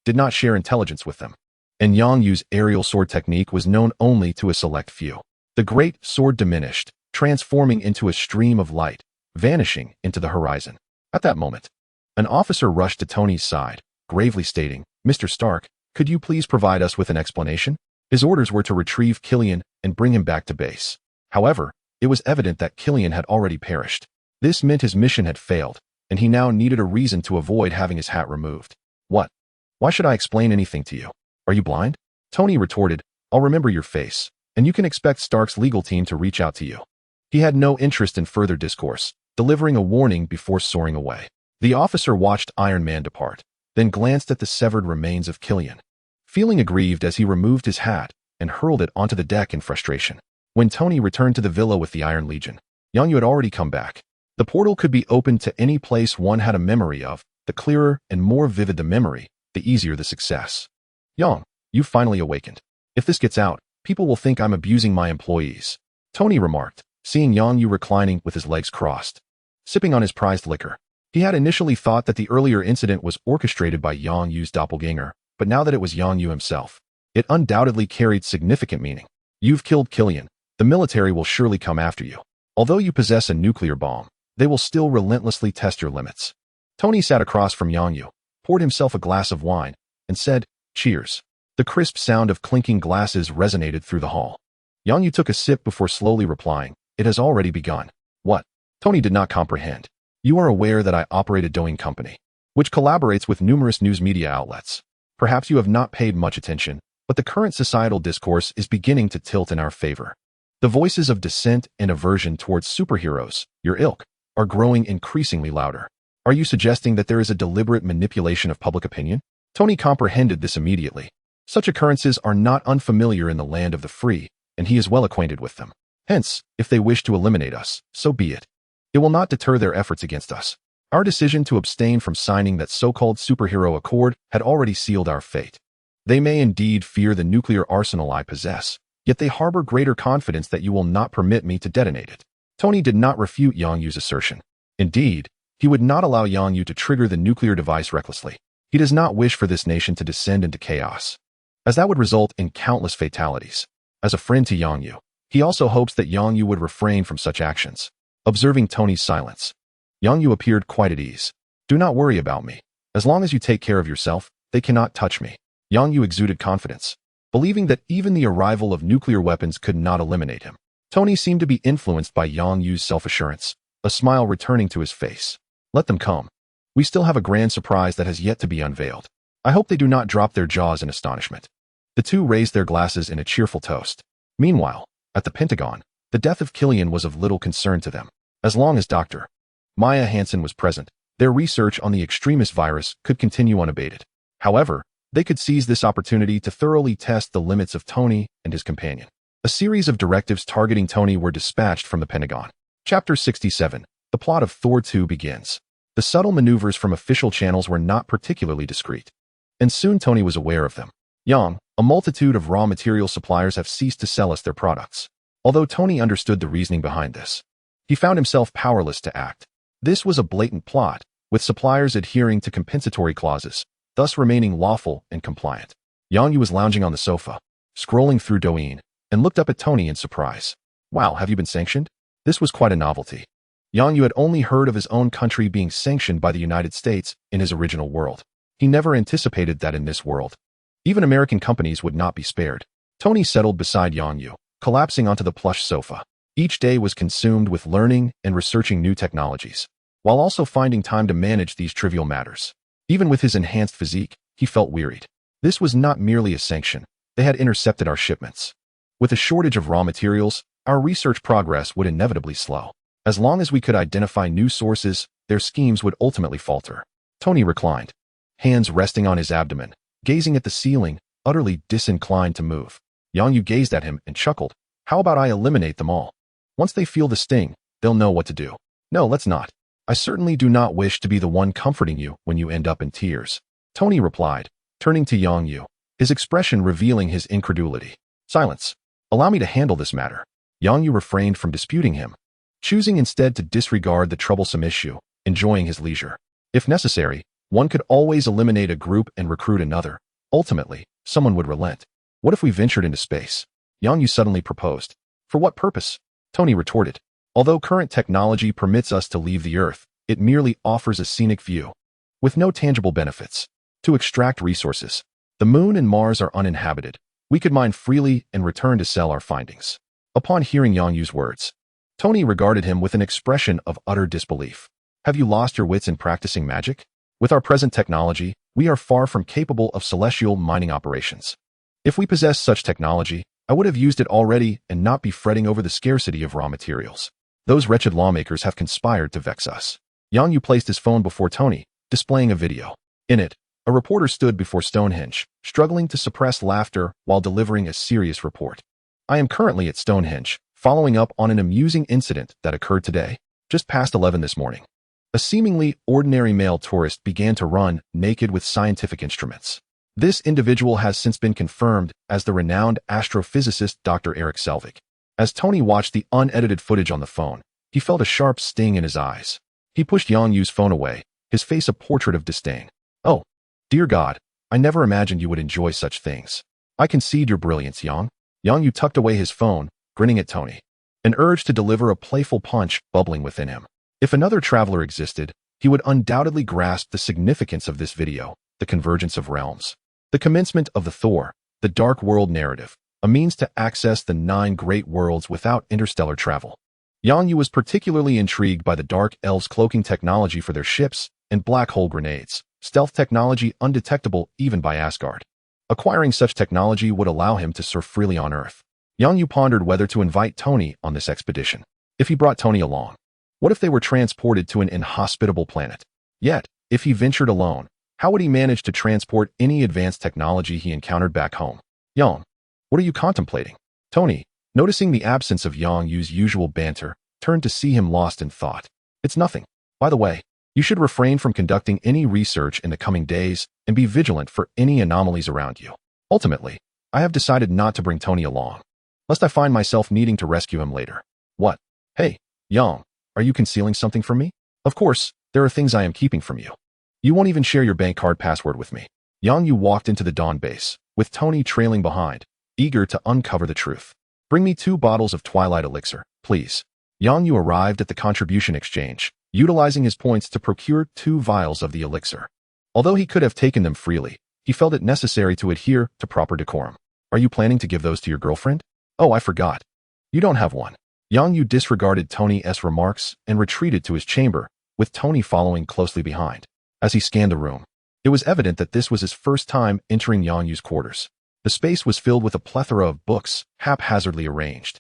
did not share intelligence with them, and Yang Yu's aerial sword technique was known only to a select few. The great sword diminished, transforming into a stream of light, vanishing into the horizon. At that moment, an officer rushed to Tony's side, gravely stating, Mr. Stark, could you please provide us with an explanation? His orders were to retrieve Killian and bring him back to base. However, it was evident that Killian had already perished. This meant his mission had failed, and he now needed a reason to avoid having his hat removed. What? Why should I explain anything to you? Are you blind? Tony retorted, I'll remember your face, and you can expect Stark's legal team to reach out to you. He had no interest in further discourse, delivering a warning before soaring away. The officer watched Iron Man depart, then glanced at the severed remains of Killian, feeling aggrieved as he removed his hat and hurled it onto the deck in frustration. When Tony returned to the villa with the Iron Legion, Yang Yu had already come back. The portal could be opened to any place one had a memory of. The clearer and more vivid the memory, the easier the success. Yang, you've finally awakened. If this gets out, people will think I'm abusing my employees, Tony remarked, seeing Yang Yu reclining with his legs crossed, sipping on his prized liquor. He had initially thought that the earlier incident was orchestrated by Yang Yu's doppelganger, but now that it was Yang Yu himself, it undoubtedly carried significant meaning. You've killed Killian. The military will surely come after you. Although you possess a nuclear bomb, they will still relentlessly test your limits. Tony sat across from Yang Yu, poured himself a glass of wine, and said, Cheers. The crisp sound of clinking glasses resonated through the hall. Yang Yu took a sip before slowly replying, It has already begun. What? Tony did not comprehend. You are aware that I operate a Douyin company, which collaborates with numerous news media outlets. Perhaps you have not paid much attention, but the current societal discourse is beginning to tilt in our favor. The voices of dissent and aversion towards superheroes, your ilk, are growing increasingly louder. Are you suggesting that there is a deliberate manipulation of public opinion? Tony comprehended this immediately. Such occurrences are not unfamiliar in the land of the free, and he is well acquainted with them. Hence, if they wish to eliminate us, so be it. It will not deter their efforts against us. Our decision to abstain from signing that so-called superhero accord had already sealed our fate. They may indeed fear the nuclear arsenal I possess, yet they harbor greater confidence that you will not permit me to detonate it. Tony did not refute Yang Yu's assertion. Indeed, he would not allow Yang Yu to trigger the nuclear device recklessly. He does not wish for this nation to descend into chaos, as that would result in countless fatalities. As a friend to Yang Yu, he also hopes that Yang Yu would refrain from such actions. Observing Tony's silence, Yang Yu appeared quite at ease. Do not worry about me. As long as you take care of yourself, they cannot touch me. Yang Yu exuded confidence, believing that even the arrival of nuclear weapons could not eliminate him. Tony seemed to be influenced by Yang Yu's self-assurance, a smile returning to his face. Let them come. We still have a grand surprise that has yet to be unveiled. I hope they do not drop their jaws in astonishment. The two raised their glasses in a cheerful toast. Meanwhile, at the Pentagon, the death of Killian was of little concern to them. As long as Dr. Maya Hansen was present, their research on the extremist virus could continue unabated. However, they could seize this opportunity to thoroughly test the limits of Tony and his companion. A series of directives targeting Tony were dispatched from the Pentagon. Chapter 67. The plot of Thor 2 begins. The subtle maneuvers from official channels were not particularly discreet, and soon Tony was aware of them. Yang, a multitude of raw material suppliers have ceased to sell us their products. Although Tony understood the reasoning behind this, he found himself powerless to act. This was a blatant plot, with suppliers adhering to compensatory clauses, thus remaining lawful and compliant. Yang Yu was lounging on the sofa, scrolling through Douyin, and looked up at Tony in surprise. Wow, have you been sanctioned? This was quite a novelty. Yang Yu had only heard of his own country being sanctioned by the United States in his original world. He never anticipated that in this world, even American companies would not be spared. Tony settled beside Yang Yu, collapsing onto the plush sofa. Each day was consumed with learning and researching new technologies. while also finding time to manage these trivial matters. Even with his enhanced physique, he felt wearied. This was not merely a sanction. They had intercepted our shipments. With a shortage of raw materials, our research progress would inevitably slow. As long as we could identify new sources, their schemes would ultimately falter. Tony reclined, hands resting on his abdomen, gazing at the ceiling, utterly disinclined to move. Yang Yu gazed at him and chuckled. How about I eliminate them all? Once they feel the sting, they'll know what to do. No, let's not. I certainly do not wish to be the one comforting you when you end up in tears. Tony replied, turning to Yang Yu, his expression revealing his incredulity. Silence. Allow me to handle this matter. Yang Yu refrained from disputing him, choosing instead to disregard the troublesome issue, enjoying his leisure. If necessary, one could always eliminate a group and recruit another. Ultimately, someone would relent. What if we ventured into space? Yang Yu suddenly proposed. For what purpose? Tony retorted. Although current technology permits us to leave the Earth, it merely offers a scenic view, with no tangible benefits. To extract resources, the Moon and Mars are uninhabited. We could mine freely and return to sell our findings. Upon hearing Yang Yu's words, Tony regarded him with an expression of utter disbelief. Have you lost your wits in practicing magic? With our present technology, we are far from capable of celestial mining operations. If we possessed such technology, I would have used it already and not be fretting over the scarcity of raw materials. Those wretched lawmakers have conspired to vex us. Yang Yu placed his phone before Tony, displaying a video. In it, a reporter stood before Stonehenge, struggling to suppress laughter while delivering a serious report. I am currently at Stonehenge, following up on an amusing incident that occurred today, just past 11 this morning. A seemingly ordinary male tourist began to run naked with scientific instruments. This individual has since been confirmed as the renowned astrophysicist Dr. Eric Selvig. As Tony watched the unedited footage on the phone, he felt a sharp sting in his eyes. He pushed Yang Yu's phone away, his face a portrait of disdain. Oh, dear God, I never imagined you would enjoy such things. I concede your brilliance, Yang. Yang Yu tucked away his phone, grinning at Tony, an urge to deliver a playful punch bubbling within him. If another traveler existed, he would undoubtedly grasp the significance of this video, the convergence of realms. The commencement of the Thor, the Dark World narrative, a means to access the 9 great worlds without interstellar travel. Yang Yu was particularly intrigued by the Dark Elves' cloaking technology for their ships and black hole grenades, stealth technology undetectable even by Asgard. Acquiring such technology would allow him to surf freely on Earth. Yang Yu pondered whether to invite Tony on this expedition. If he brought Tony along, what if they were transported to an inhospitable planet? Yet, if he ventured alone, how would he manage to transport any advanced technology he encountered back home? Yang, what are you contemplating? Tony, noticing the absence of Yang Yu's usual banter, turned to see him lost in thought. It's nothing. By the way, you should refrain from conducting any research in the coming days and be vigilant for any anomalies around you. Ultimately, I have decided not to bring Tony along, lest I find myself needing to rescue him later. What? Hey, Yang, are you concealing something from me? Of course, there are things I am keeping from you. You won't even share your bank card password with me. Yang Yu walked into the Dawn base, with Tony trailing behind, eager to uncover the truth. Bring me 2 bottles of Twilight Elixir, please. Yang Yu arrived at the contribution exchange, utilizing his points to procure 2 vials of the elixir. Although he could have taken them freely, he felt it necessary to adhere to proper decorum. Are you planning to give those to your girlfriend? Oh, I forgot. You don't have one. Yang Yu disregarded Tony's remarks and retreated to his chamber, with Tony following closely behind. As he scanned the room, it was evident that this was his first time entering Yang Yu's quarters. The space was filled with a plethora of books, haphazardly arranged,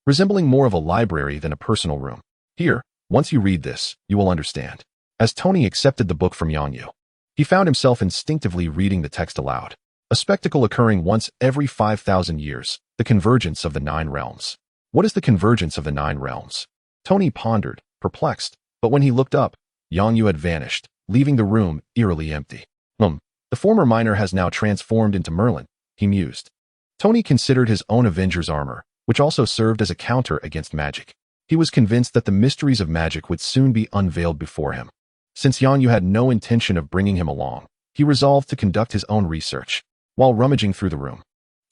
resembling more of a library than a personal room. Here, once you read this, you will understand. As Tony accepted the book from Yang Yu, he found himself instinctively reading the text aloud. A spectacle occurring once every 5,000 years, the convergence of the 9 realms. What is the convergence of the 9 realms? Tony pondered, perplexed, but when he looked up, Yang Yu had vanished, leaving the room eerily empty. The former miner has now transformed into Merlin, he mused. Tony considered his own Avenger's armor, which also served as a counter against magic. He was convinced that the mysteries of magic would soon be unveiled before him. Since Yang Yu had no intention of bringing him along, he resolved to conduct his own research. While rummaging through the room,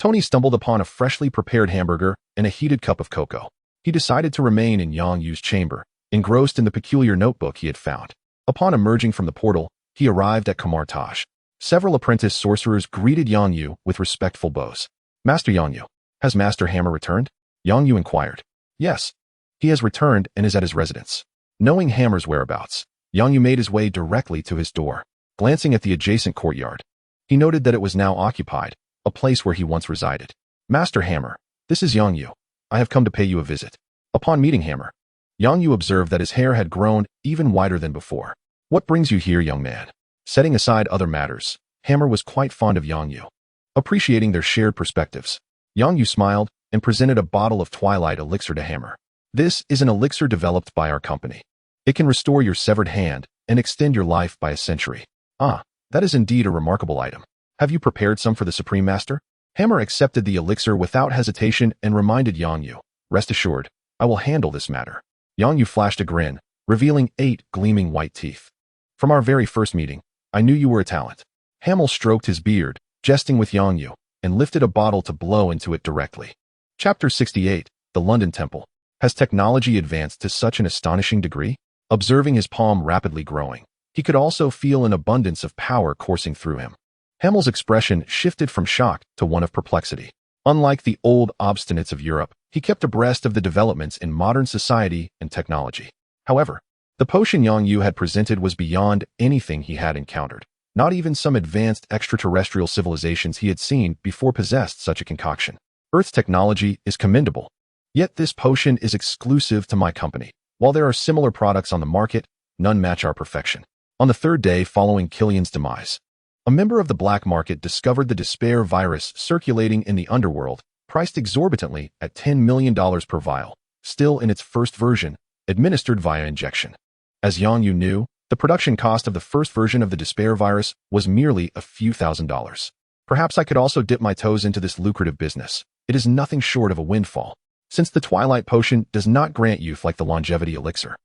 Tony stumbled upon a freshly prepared hamburger and a heated cup of cocoa. He decided to remain in Yang Yu's chamber, engrossed in the peculiar notebook he had found. Upon emerging from the portal, he arrived at Kamar-Taj. Several apprentice sorcerers greeted Yang Yu with respectful bows. Master Yang Yu, has Master Hammer returned? Yang Yu inquired. Yes, he has returned and is at his residence. Knowing Hammer's whereabouts, Yang Yu made his way directly to his door. Glancing at the adjacent courtyard, he noted that it was now occupied, a place where he once resided. Master Hammer, this is Yang Yu. I have come to pay you a visit. Upon meeting Hammer, Yang Yu observed that his hair had grown even wider than before. What brings you here, young man? Setting aside other matters, Hammer was quite fond of Yang Yu. Appreciating their shared perspectives, Yang Yu smiled and presented a bottle of Twilight elixir to Hammer. This is an elixir developed by our company. It can restore your severed hand and extend your life by a century. Ah, that is indeed a remarkable item. Have you prepared some for the Supreme Master? Hammer accepted the elixir without hesitation and reminded Yang Yu, rest assured, I will handle this matter. Yang Yu flashed a grin, revealing 8 gleaming white teeth. From our very first meeting, I knew you were a talent. Hammer stroked his beard, jesting with Yang Yu, and lifted a bottle to blow into it directly. Chapter 68, The London Temple. Has technology advanced to such an astonishing degree? Observing his palm rapidly growing, he could also feel an abundance of power coursing through him. Hammer's expression shifted from shock to one of perplexity. Unlike the old obstinates of Europe, he kept abreast of the developments in modern society and technology. However, the potion Yang Yu had presented was beyond anything he had encountered. Not even some advanced extraterrestrial civilizations he had seen before possessed such a concoction. Earth's technology is commendable. Yet this potion is exclusive to my company. While there are similar products on the market, none match our perfection. On the 3rd day following Killian's demise, a member of the black market discovered the despair virus circulating in the underworld, priced exorbitantly at $10 million per vial, still in its first version, administered via injection. As Yang Yu knew, the production cost of the first version of the despair virus was merely a few $1,000s. Perhaps I could also dip my toes into this lucrative business. It is nothing short of a windfall, since the Twilight Potion does not grant youth like the longevity elixir.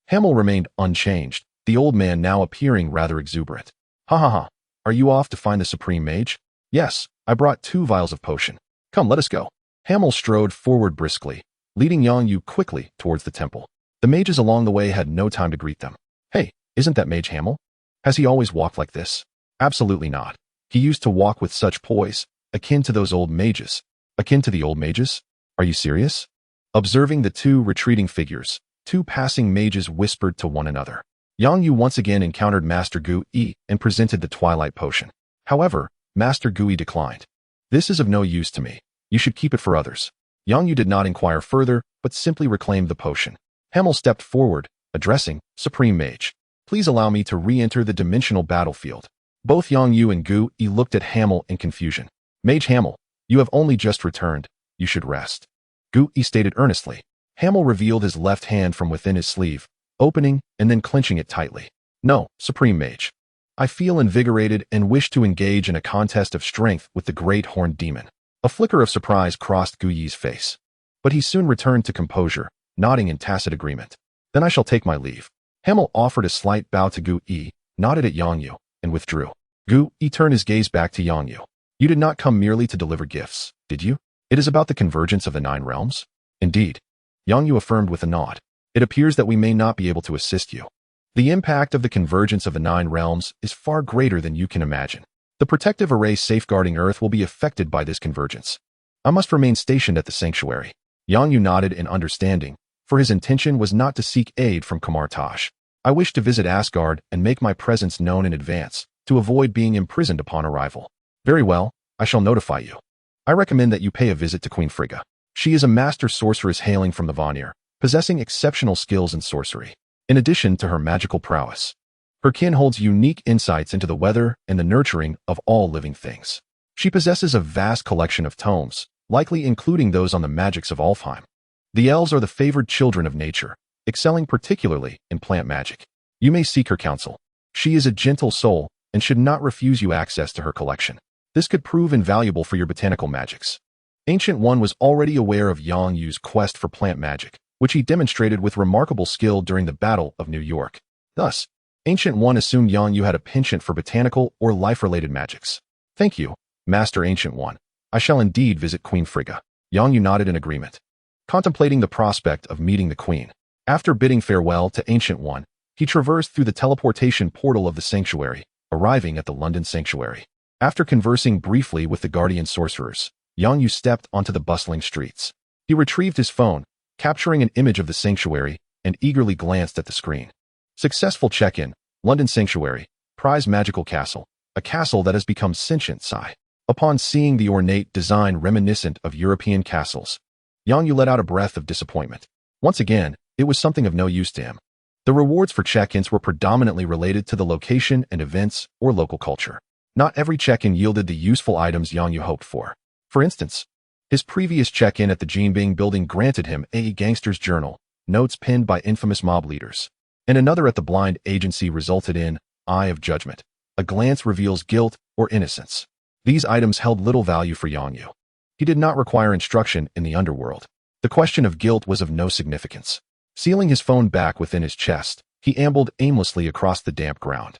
Hammer remained unchanged, the old man now appearing rather exuberant. Ha ha ha, are you off to find the Supreme Mage? Yes, I brought 2 vials of potion. Come, let us go. Hammer strode forward briskly, leading Yang Yu quickly towards the temple. The mages along the way had no time to greet them. Hey, isn't that Mage Hammer? Has he always walked like this? Absolutely not. He used to walk with such poise, akin to those old mages. Akin to the old mages? Are you serious? Observing the 2 retreating figures, 2 passing mages whispered to one another. Yang Yu once again encountered Master Gu Yi and presented the Twilight Potion. However, Master Gu Yi declined. This is of no use to me. You should keep it for others. Yang Yu did not inquire further, but simply reclaimed the potion. Hammer stepped forward, addressing Supreme Mage. Please allow me to re-enter the dimensional battlefield. Both Yang Yu and Gu Yi looked at Hammer in confusion. Mage Hammer, you have only just returned. You should rest. Gu Yi stated earnestly. Hammer revealed his left hand from within his sleeve, opening and then clenching it tightly. No, Supreme Mage. I feel invigorated and wish to engage in a contest of strength with the great horned demon. A flicker of surprise crossed Gu Yi's face, but he soon returned to composure, nodding in tacit agreement. Then I shall take my leave. Hammer offered a slight bow to Gu Yi, nodded at Yang Yu, and withdrew. Gu Yi turned his gaze back to Yang Yu. You did not come merely to deliver gifts, did you? It is about the convergence of the 9 realms? Indeed. Yang Yu affirmed with a nod. It appears that we may not be able to assist you. The impact of the convergence of the 9 realms is far greater than you can imagine. The protective array safeguarding Earth will be affected by this convergence. I must remain stationed at the sanctuary. Yang Yu nodded in understanding, for his intention was not to seek aid from Kamar-Taj. I wish to visit Asgard and make my presence known in advance, to avoid being imprisoned upon arrival. Very well, I shall notify you. I recommend that you pay a visit to Queen Frigga. She is a master sorceress hailing from the Vanir, possessing exceptional skills in sorcery, in addition to her magical prowess. Her kin holds unique insights into the weather and the nurturing of all living things. She possesses a vast collection of tomes, likely including those on the magics of Alfheim. The elves are the favored children of nature, excelling particularly in plant magic. You may seek her counsel. She is a gentle soul and should not refuse you access to her collection. This could prove invaluable for your botanical magics. Ancient One was already aware of Yang Yu's quest for plant magic, which he demonstrated with remarkable skill during the Battle of New York. Thus, Ancient One assumed Yang Yu had a penchant for botanical or life-related magics. Thank you, Master Ancient One. I shall indeed visit Queen Frigga. Yang Yu nodded in agreement, contemplating the prospect of meeting the Queen. After bidding farewell to Ancient One, he traversed through the teleportation portal of the sanctuary, arriving at the London sanctuary. After conversing briefly with the guardian sorcerers, Yang Yu stepped onto the bustling streets. He retrieved his phone, capturing an image of the sanctuary, and eagerly glanced at the screen. Successful check-in, London Sanctuary, prize magical castle, a castle that has become sentient. Sigh. Upon seeing the ornate design reminiscent of European castles, Yang Yu let out a breath of disappointment. Once again, it was something of no use to him. The rewards for check-ins were predominantly related to the location and events or local culture. Not every check-in yielded the useful items Yang Yu hoped for. For instance, his previous check-in at the Jinbing building granted him a gangster's journal, notes penned by infamous mob leaders, and another at the blind agency resulted in Eye of Judgment. A glance reveals guilt or innocence. These items held little value for Yang Yu. He did not require instruction in the underworld. The question of guilt was of no significance. Sealing his phone back within his chest, he ambled aimlessly across the damp ground.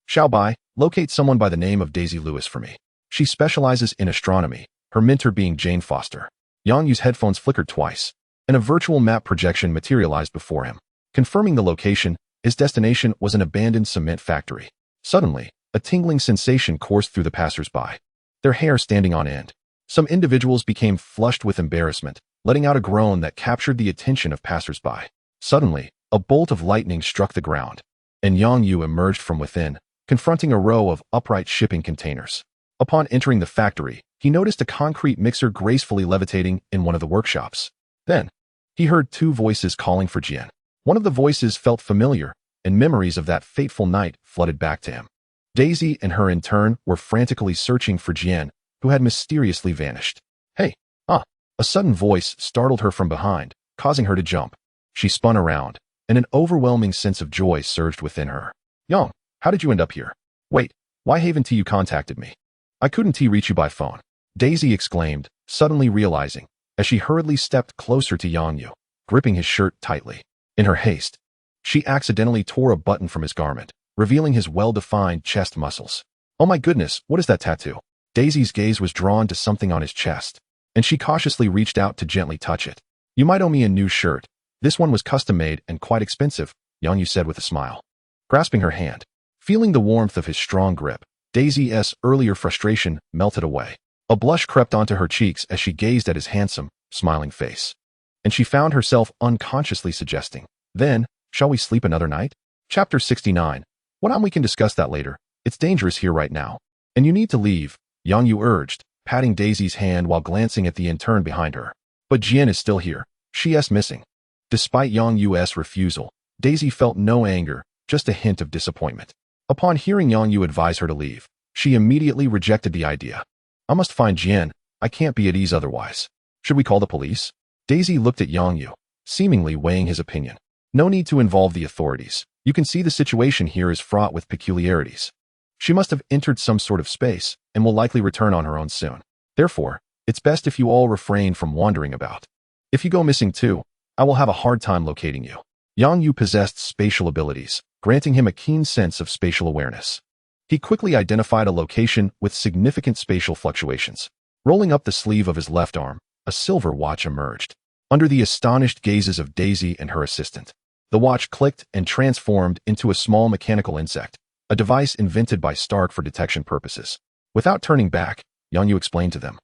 Xiaobai, locate someone by the name of Daisy Lewis for me. She specializes in astronomy, her mentor being Jane Foster. Yang Yu's headphones flickered twice, and a virtual map projection materialized before him. Confirming the location, his destination was an abandoned cement factory. Suddenly, a tingling sensation coursed through the passers-by, their hair standing on end. Some individuals became flushed with embarrassment, letting out a groan that captured the attention of passers-by. Suddenly, a bolt of lightning struck the ground, and Yang Yu emerged from within, confronting a row of upright shipping containers. Upon entering the factory, he noticed a concrete mixer gracefully levitating in one of the workshops. Then, he heard two voices calling for Jian. One of the voices felt familiar, and memories of that fateful night flooded back to him. Daisy and her in turn were frantically searching for Jian, who had mysteriously vanished. Hey, a sudden voice startled her from behind, causing her to jump. She spun around, and an overwhelming sense of joy surged within her. Yang, how did you end up here? Wait, why haven't you contacted me? I couldn't reach you by phone. Daisy exclaimed, suddenly realizing, as she hurriedly stepped closer to Yang Yu, gripping his shirt tightly. In her haste, she accidentally tore a button from his garment, revealing his well-defined chest muscles. Oh my goodness, what is that tattoo? Daisy's gaze was drawn to something on his chest, and she cautiously reached out to gently touch it. You might owe me a new shirt. This one was custom-made and quite expensive, Yang Yu said with a smile. Grasping her hand, feeling the warmth of his strong grip, Daisy's earlier frustration melted away. A blush crept onto her cheeks as she gazed at his handsome, smiling face. And she found herself unconsciously suggesting, then, shall we sleep another night? Chapter 69. We can discuss that later. It's dangerous here right now. And you need to leave, Yang Yu urged, patting Daisy's hand while glancing at the intern behind her. But Jian is still here. She's missing. Despite Yang Yu's refusal, Daisy felt no anger, just a hint of disappointment. Upon hearing Yang Yu advise her to leave, she immediately rejected the idea. I must find Jian. I can't be at ease otherwise. Should we call the police? Daisy looked at Yang Yu, seemingly weighing his opinion. No need to involve the authorities. You can see the situation here is fraught with peculiarities. She must have entered some sort of space and will likely return on her own soon. Therefore, it's best if you all refrain from wandering about. If you go missing too, I will have a hard time locating you. Yang Yu possessed spatial abilities, granting him a keen sense of spatial awareness. He quickly identified a location with significant spatial fluctuations. Rolling up the sleeve of his left arm, a silver watch emerged. Under the astonished gazes of Daisy and her assistant, the watch clicked and transformed into a small mechanical insect, a device invented by Stark for detection purposes. Without turning back, Yang Yu explained to them,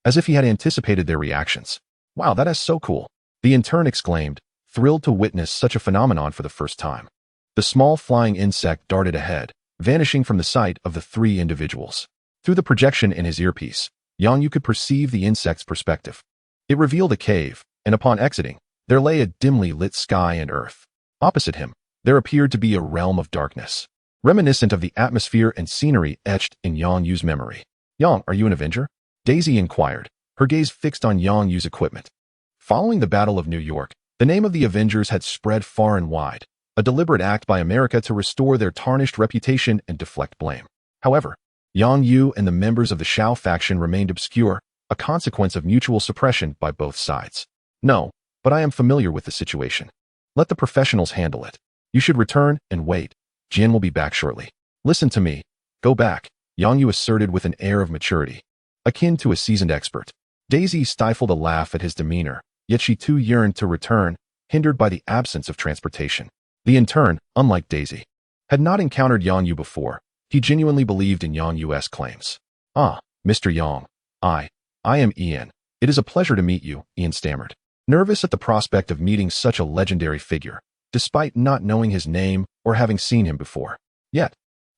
as if he had anticipated their reactions. Wow, that is so cool. The intern exclaimed, thrilled to witness such a phenomenon for the first time. The small flying insect darted ahead, vanishing from the sight of the three individuals. Through the projection in his earpiece, Yang Yu could perceive the insect's perspective. It revealed a cave, and upon exiting, there lay a dimly lit sky and earth. Opposite him, there appeared to be a realm of darkness, reminiscent of the atmosphere and scenery etched in Yang Yu's memory. Yang, are you an Avenger? Daisy inquired, her gaze fixed on Yang Yu's equipment. Following the Battle of New York, the name of the Avengers had spread far and wide, a deliberate act by America to restore their tarnished reputation and deflect blame. However, Yang Yu and the members of the Shao faction remained obscure, a consequence of mutual suppression by both sides. No, but I am familiar with the situation. Let the professionals handle it. You should return and wait. Jian will be back shortly. Listen to me. Go back, Yang Yu asserted with an air of maturity, akin to a seasoned expert. Daisy stifled a laugh at his demeanor, yet she too yearned to return, hindered by the absence of transportation. The intern, unlike Daisy, had not encountered Yang Yu before. He genuinely believed in Yang Yu's claims. Ah, Mr. Yang. I am Ian. It is a pleasure to meet you, Ian stammered, nervous at the prospect of meeting such a legendary figure. despite not knowing his name or having seen him before. Yet,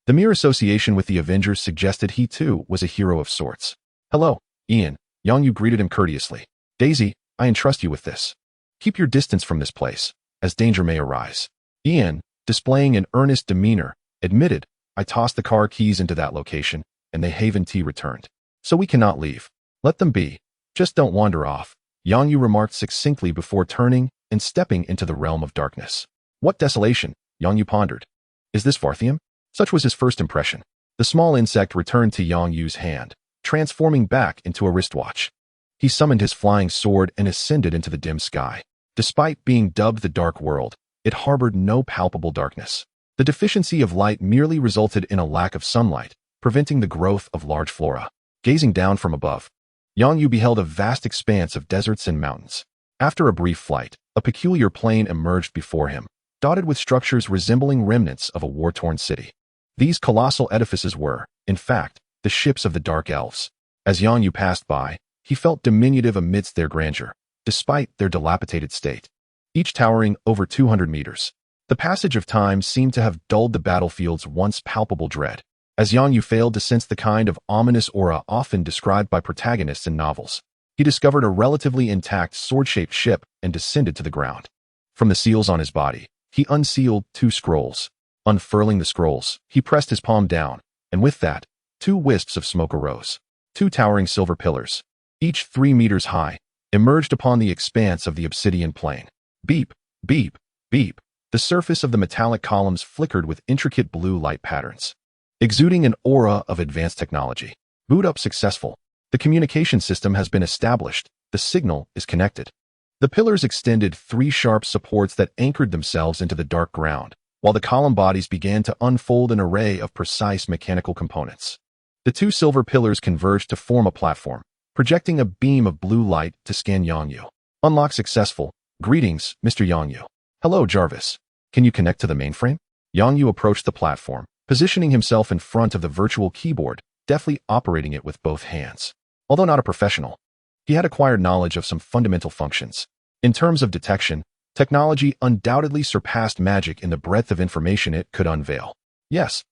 the mere association with the Avengers suggested he too was a hero of sorts. "Hello, Ian," Yang Yu greeted him courteously. "Daisy, I entrust you with this. Keep your distance from this place, as danger may arise." Ian, displaying an earnest demeanor, admitted, "I tossed the car keys into that location, and they haven't returned. So we cannot leave. Let them be. Just don't wander off," Yang Yu remarked succinctly before turning and stepping into the realm of darkness. "What desolation," Yang Yu pondered. "Is this Farthium?" Such was his first impression. The small insect returned to Yang Yu's hand, transforming back into a wristwatch. He summoned his flying sword and ascended into the dim sky. Despite being dubbed the Dark World, it harbored no palpable darkness. The deficiency of light merely resulted in a lack of sunlight, preventing the growth of large flora. Gazing down from above, Yang Yu beheld a vast expanse of deserts and mountains. After a brief flight, a peculiar plain emerged before him, dotted with structures resembling remnants of a war-torn city. These colossal edifices were, in fact, the ships of the Dark Elves. As Yang Yu passed by, he felt diminutive amidst their grandeur, despite their dilapidated state. Each towering over 200 meters. The passage of time seemed to have dulled the battlefield's once palpable dread, as Yang Yu failed to sense the kind of ominous aura often described by protagonists in novels. He discovered a relatively intact sword-shaped ship and descended to the ground. From the seals on his body, he unsealed 2 scrolls. Unfurling the scrolls, he pressed his palm down, and with that, 2 wisps of smoke arose. 2 towering silver pillars, each 3 meters high, emerged upon the expanse of the obsidian plain. Beep, beep, beep. The surface of the metallic columns flickered with intricate blue light patterns, exuding an aura of advanced technology. Boot up successful. The communication system has been established. The signal is connected. The pillars extended 3 sharp supports that anchored themselves into the dark ground, while the column bodies began to unfold an array of precise mechanical components. The 2 silver pillars converged to form a platform, projecting a beam of blue light to scan Yang Yu. Unlock successful. Greetings, Mr. Yang Yu. Hello, Jarvis. Can you connect to the mainframe? Yang Yu approached the platform, positioning himself in front of the virtual keyboard, deftly operating it with both hands. Although not a professional, he had acquired knowledge of some fundamental functions. In terms of detection, technology undoubtedly surpassed magic in the breadth of information it could unveil. "Yes,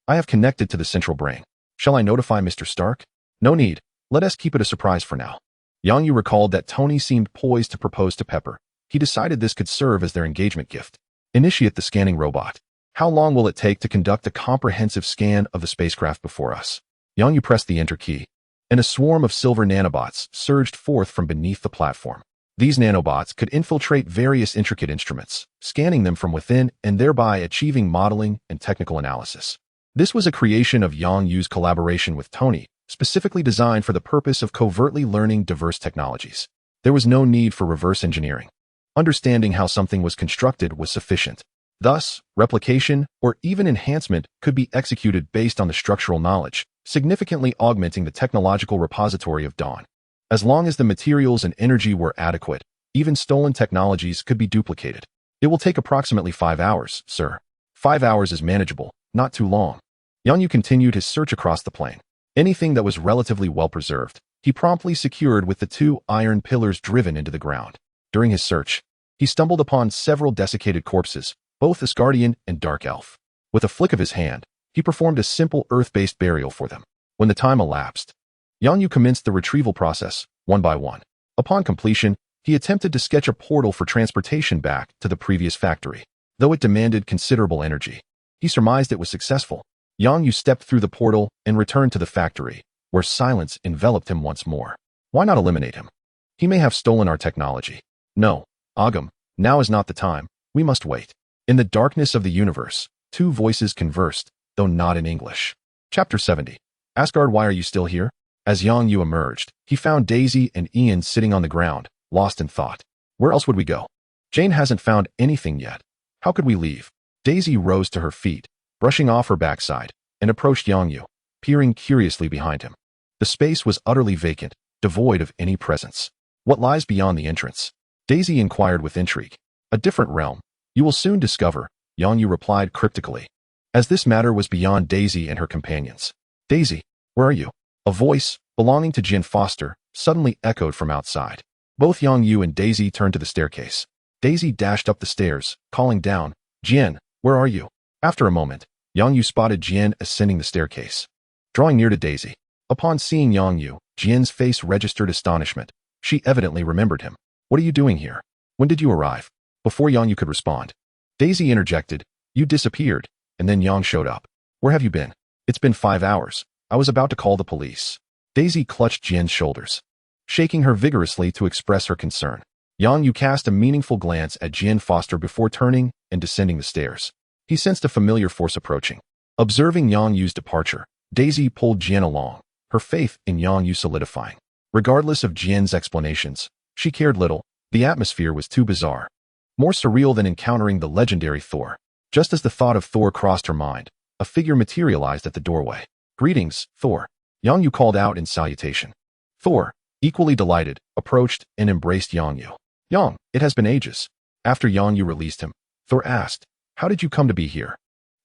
I have connected to the central brain. Shall I notify Mr. Stark?" "No need. Let us keep it a surprise for now." Yang Yu recalled that Tony seemed poised to propose to Pepper. He decided this could serve as their engagement gift. "Initiate the scanning robot. How long will it take to conduct a comprehensive scan of the spacecraft before us?" Yang Yu pressed the enter key, and a swarm of silver nanobots surged forth from beneath the platform. These nanobots could infiltrate various intricate instruments, scanning them from within and thereby achieving modeling and technical analysis. This was a creation of Yang Yu's collaboration with Tony, specifically designed for the purpose of covertly learning diverse technologies. There was no need for reverse engineering. Understanding how something was constructed was sufficient. Thus, replication or even enhancement could be executed based on the structural knowledge, significantly augmenting the technological repository of Dawn. As long as the materials and energy were adequate, even stolen technologies could be duplicated. "It will take approximately 5 hours, sir." 5 hours is manageable, not too long. Yang Yu continued his search across the plain. Anything that was relatively well-preserved, he promptly secured with the 2 iron pillars driven into the ground. During his search, he stumbled upon several desiccated corpses, both Asgardian and Dark Elf. With a flick of his hand, he performed a simple earth-based burial for them. When the time elapsed, Yang Yu commenced the retrieval process, one by one. Upon completion, he attempted to sketch a portal for transportation back to the previous factory. Though it demanded considerable energy, he surmised it was successful. Yang Yu stepped through the portal and returned to the factory, where silence enveloped him once more. Why not eliminate him? He may have stolen our technology. No, Agam, now is not the time. We must wait. In the darkness of the universe, 2 voices conversed, though not in English. Chapter 70. Asgard, why are you still here? As Yang Yu emerged, he found Daisy and Ian sitting on the ground, lost in thought. Where else would we go? Jane hasn't found anything yet. How could we leave? Daisy rose to her feet, brushing off her backside, and approached Yang Yu, peering curiously behind him. The space was utterly vacant, devoid of any presence. What lies beyond the entrance? Daisy inquired with intrigue. A different realm. You will soon discover, Yang Yu replied cryptically, as this matter was beyond Daisy and her companions. Daisy, where are you? A voice, belonging to Jin Foster, suddenly echoed from outside. Both Yang Yu and Daisy turned to the staircase. Daisy dashed up the stairs, calling down, Jian, where are you? After a moment, Yang Yu spotted Jian ascending the staircase. Drawing near to Daisy. Upon seeing Yang Yu, Jian's face registered astonishment. She evidently remembered him. What are you doing here? When did you arrive? Before Yang Yu could respond, Daisy interjected, you disappeared, and then Yang showed up. Where have you been? It's been 5 hours. I was about to call the police. Daisy clutched Jian's shoulders, shaking her vigorously to express her concern. Yang Yu cast a meaningful glance at Jian Foster before turning and descending the stairs. He sensed a familiar force approaching. Observing Yang Yu's departure, Daisy pulled Jian along, her faith in Yang Yu solidifying. Regardless of Jian's explanations, she cared little. The atmosphere was too bizarre. More surreal than encountering the legendary Thor. Just as the thought of Thor crossed her mind, a figure materialized at the doorway. Greetings, Thor. Yang Yu called out in salutation. Thor, equally delighted, approached and embraced Yang Yu. Yang, it has been ages. After Yang Yu released him, Thor asked, how did you come to be here?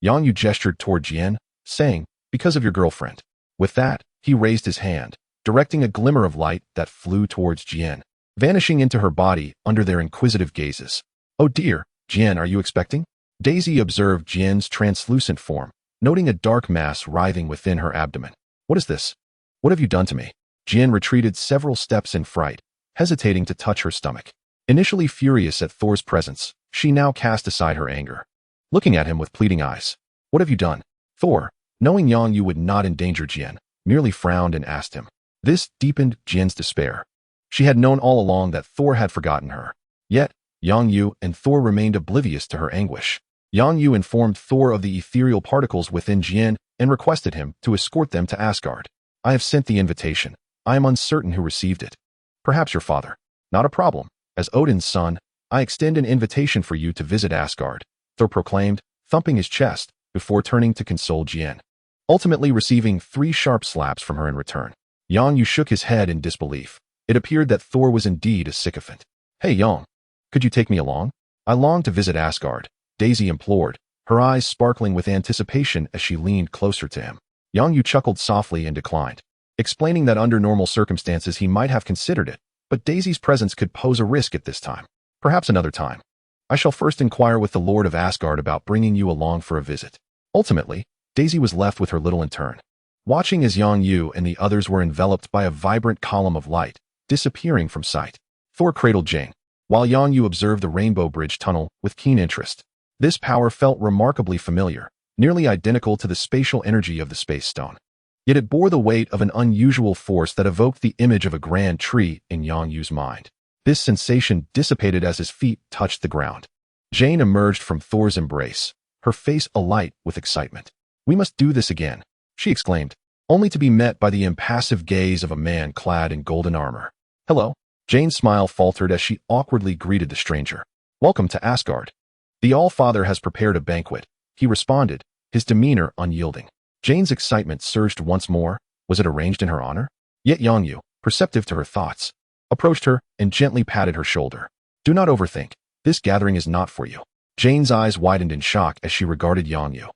Yang Yu gestured toward Jian, saying, because of your girlfriend. With that, he raised his hand, directing a glimmer of light that flew towards Jian, vanishing into her body under their inquisitive gazes. Oh dear, Jian, are you expecting? Daisy observed Jian's translucent form, noting a dark mass writhing within her abdomen. What is this? What have you done to me? Jian retreated several steps in fright, hesitating to touch her stomach. Initially furious at Thor's presence, she now cast aside her anger, looking at him with pleading eyes. What have you done? Thor, knowing Yang Yu would not endanger Jian, merely frowned and asked him. This deepened Jian's despair. She had known all along that Thor had forgotten her. Yet, Yang Yu and Thor remained oblivious to her anguish. Yang Yu informed Thor of the ethereal particles within Jian and requested him to escort them to Asgard. I have sent the invitation. I am uncertain who received it. Perhaps your father. Not a problem. As Odin's son, I extend an invitation for you to visit Asgard, Thor proclaimed, thumping his chest, before turning to console Jian, ultimately receiving 3 sharp slaps from her in return. Yang Yu shook his head in disbelief. It appeared that Thor was indeed a sycophant. Hey Yang, could you take me along? I long to visit Asgard, Daisy implored, her eyes sparkling with anticipation as she leaned closer to him. Yang Yu chuckled softly and declined, explaining that under normal circumstances he might have considered it, but Daisy's presence could pose a risk at this time. Perhaps another time. I shall first inquire with the Lord of Asgard about bringing you along for a visit. Ultimately, Daisy was left with her little intern, watching as Yang Yu and the others were enveloped by a vibrant column of light, disappearing from sight. Thor cradled Jane, while Yang Yu observed the Rainbow Bridge tunnel with keen interest. This power felt remarkably familiar, nearly identical to the spatial energy of the Space Stone. Yet it bore the weight of an unusual force that evoked the image of a grand tree in Yang Yu's mind. This sensation dissipated as his feet touched the ground. Jane emerged from Thor's embrace, her face alight with excitement. We must do this again, she exclaimed, only to be met by the impassive gaze of a man clad in golden armor. Hello. Jane's smile faltered as she awkwardly greeted the stranger. Welcome to Asgard. The All-Father has prepared a banquet, he responded, his demeanor unyielding. Jane's excitement surged once more. Was it arranged in her honor? Yet Yang Yu, perceptive to her thoughts, approached her and gently patted her shoulder. Do not overthink. This gathering is not for you. Jane's eyes widened in shock as she regarded Yang Yu,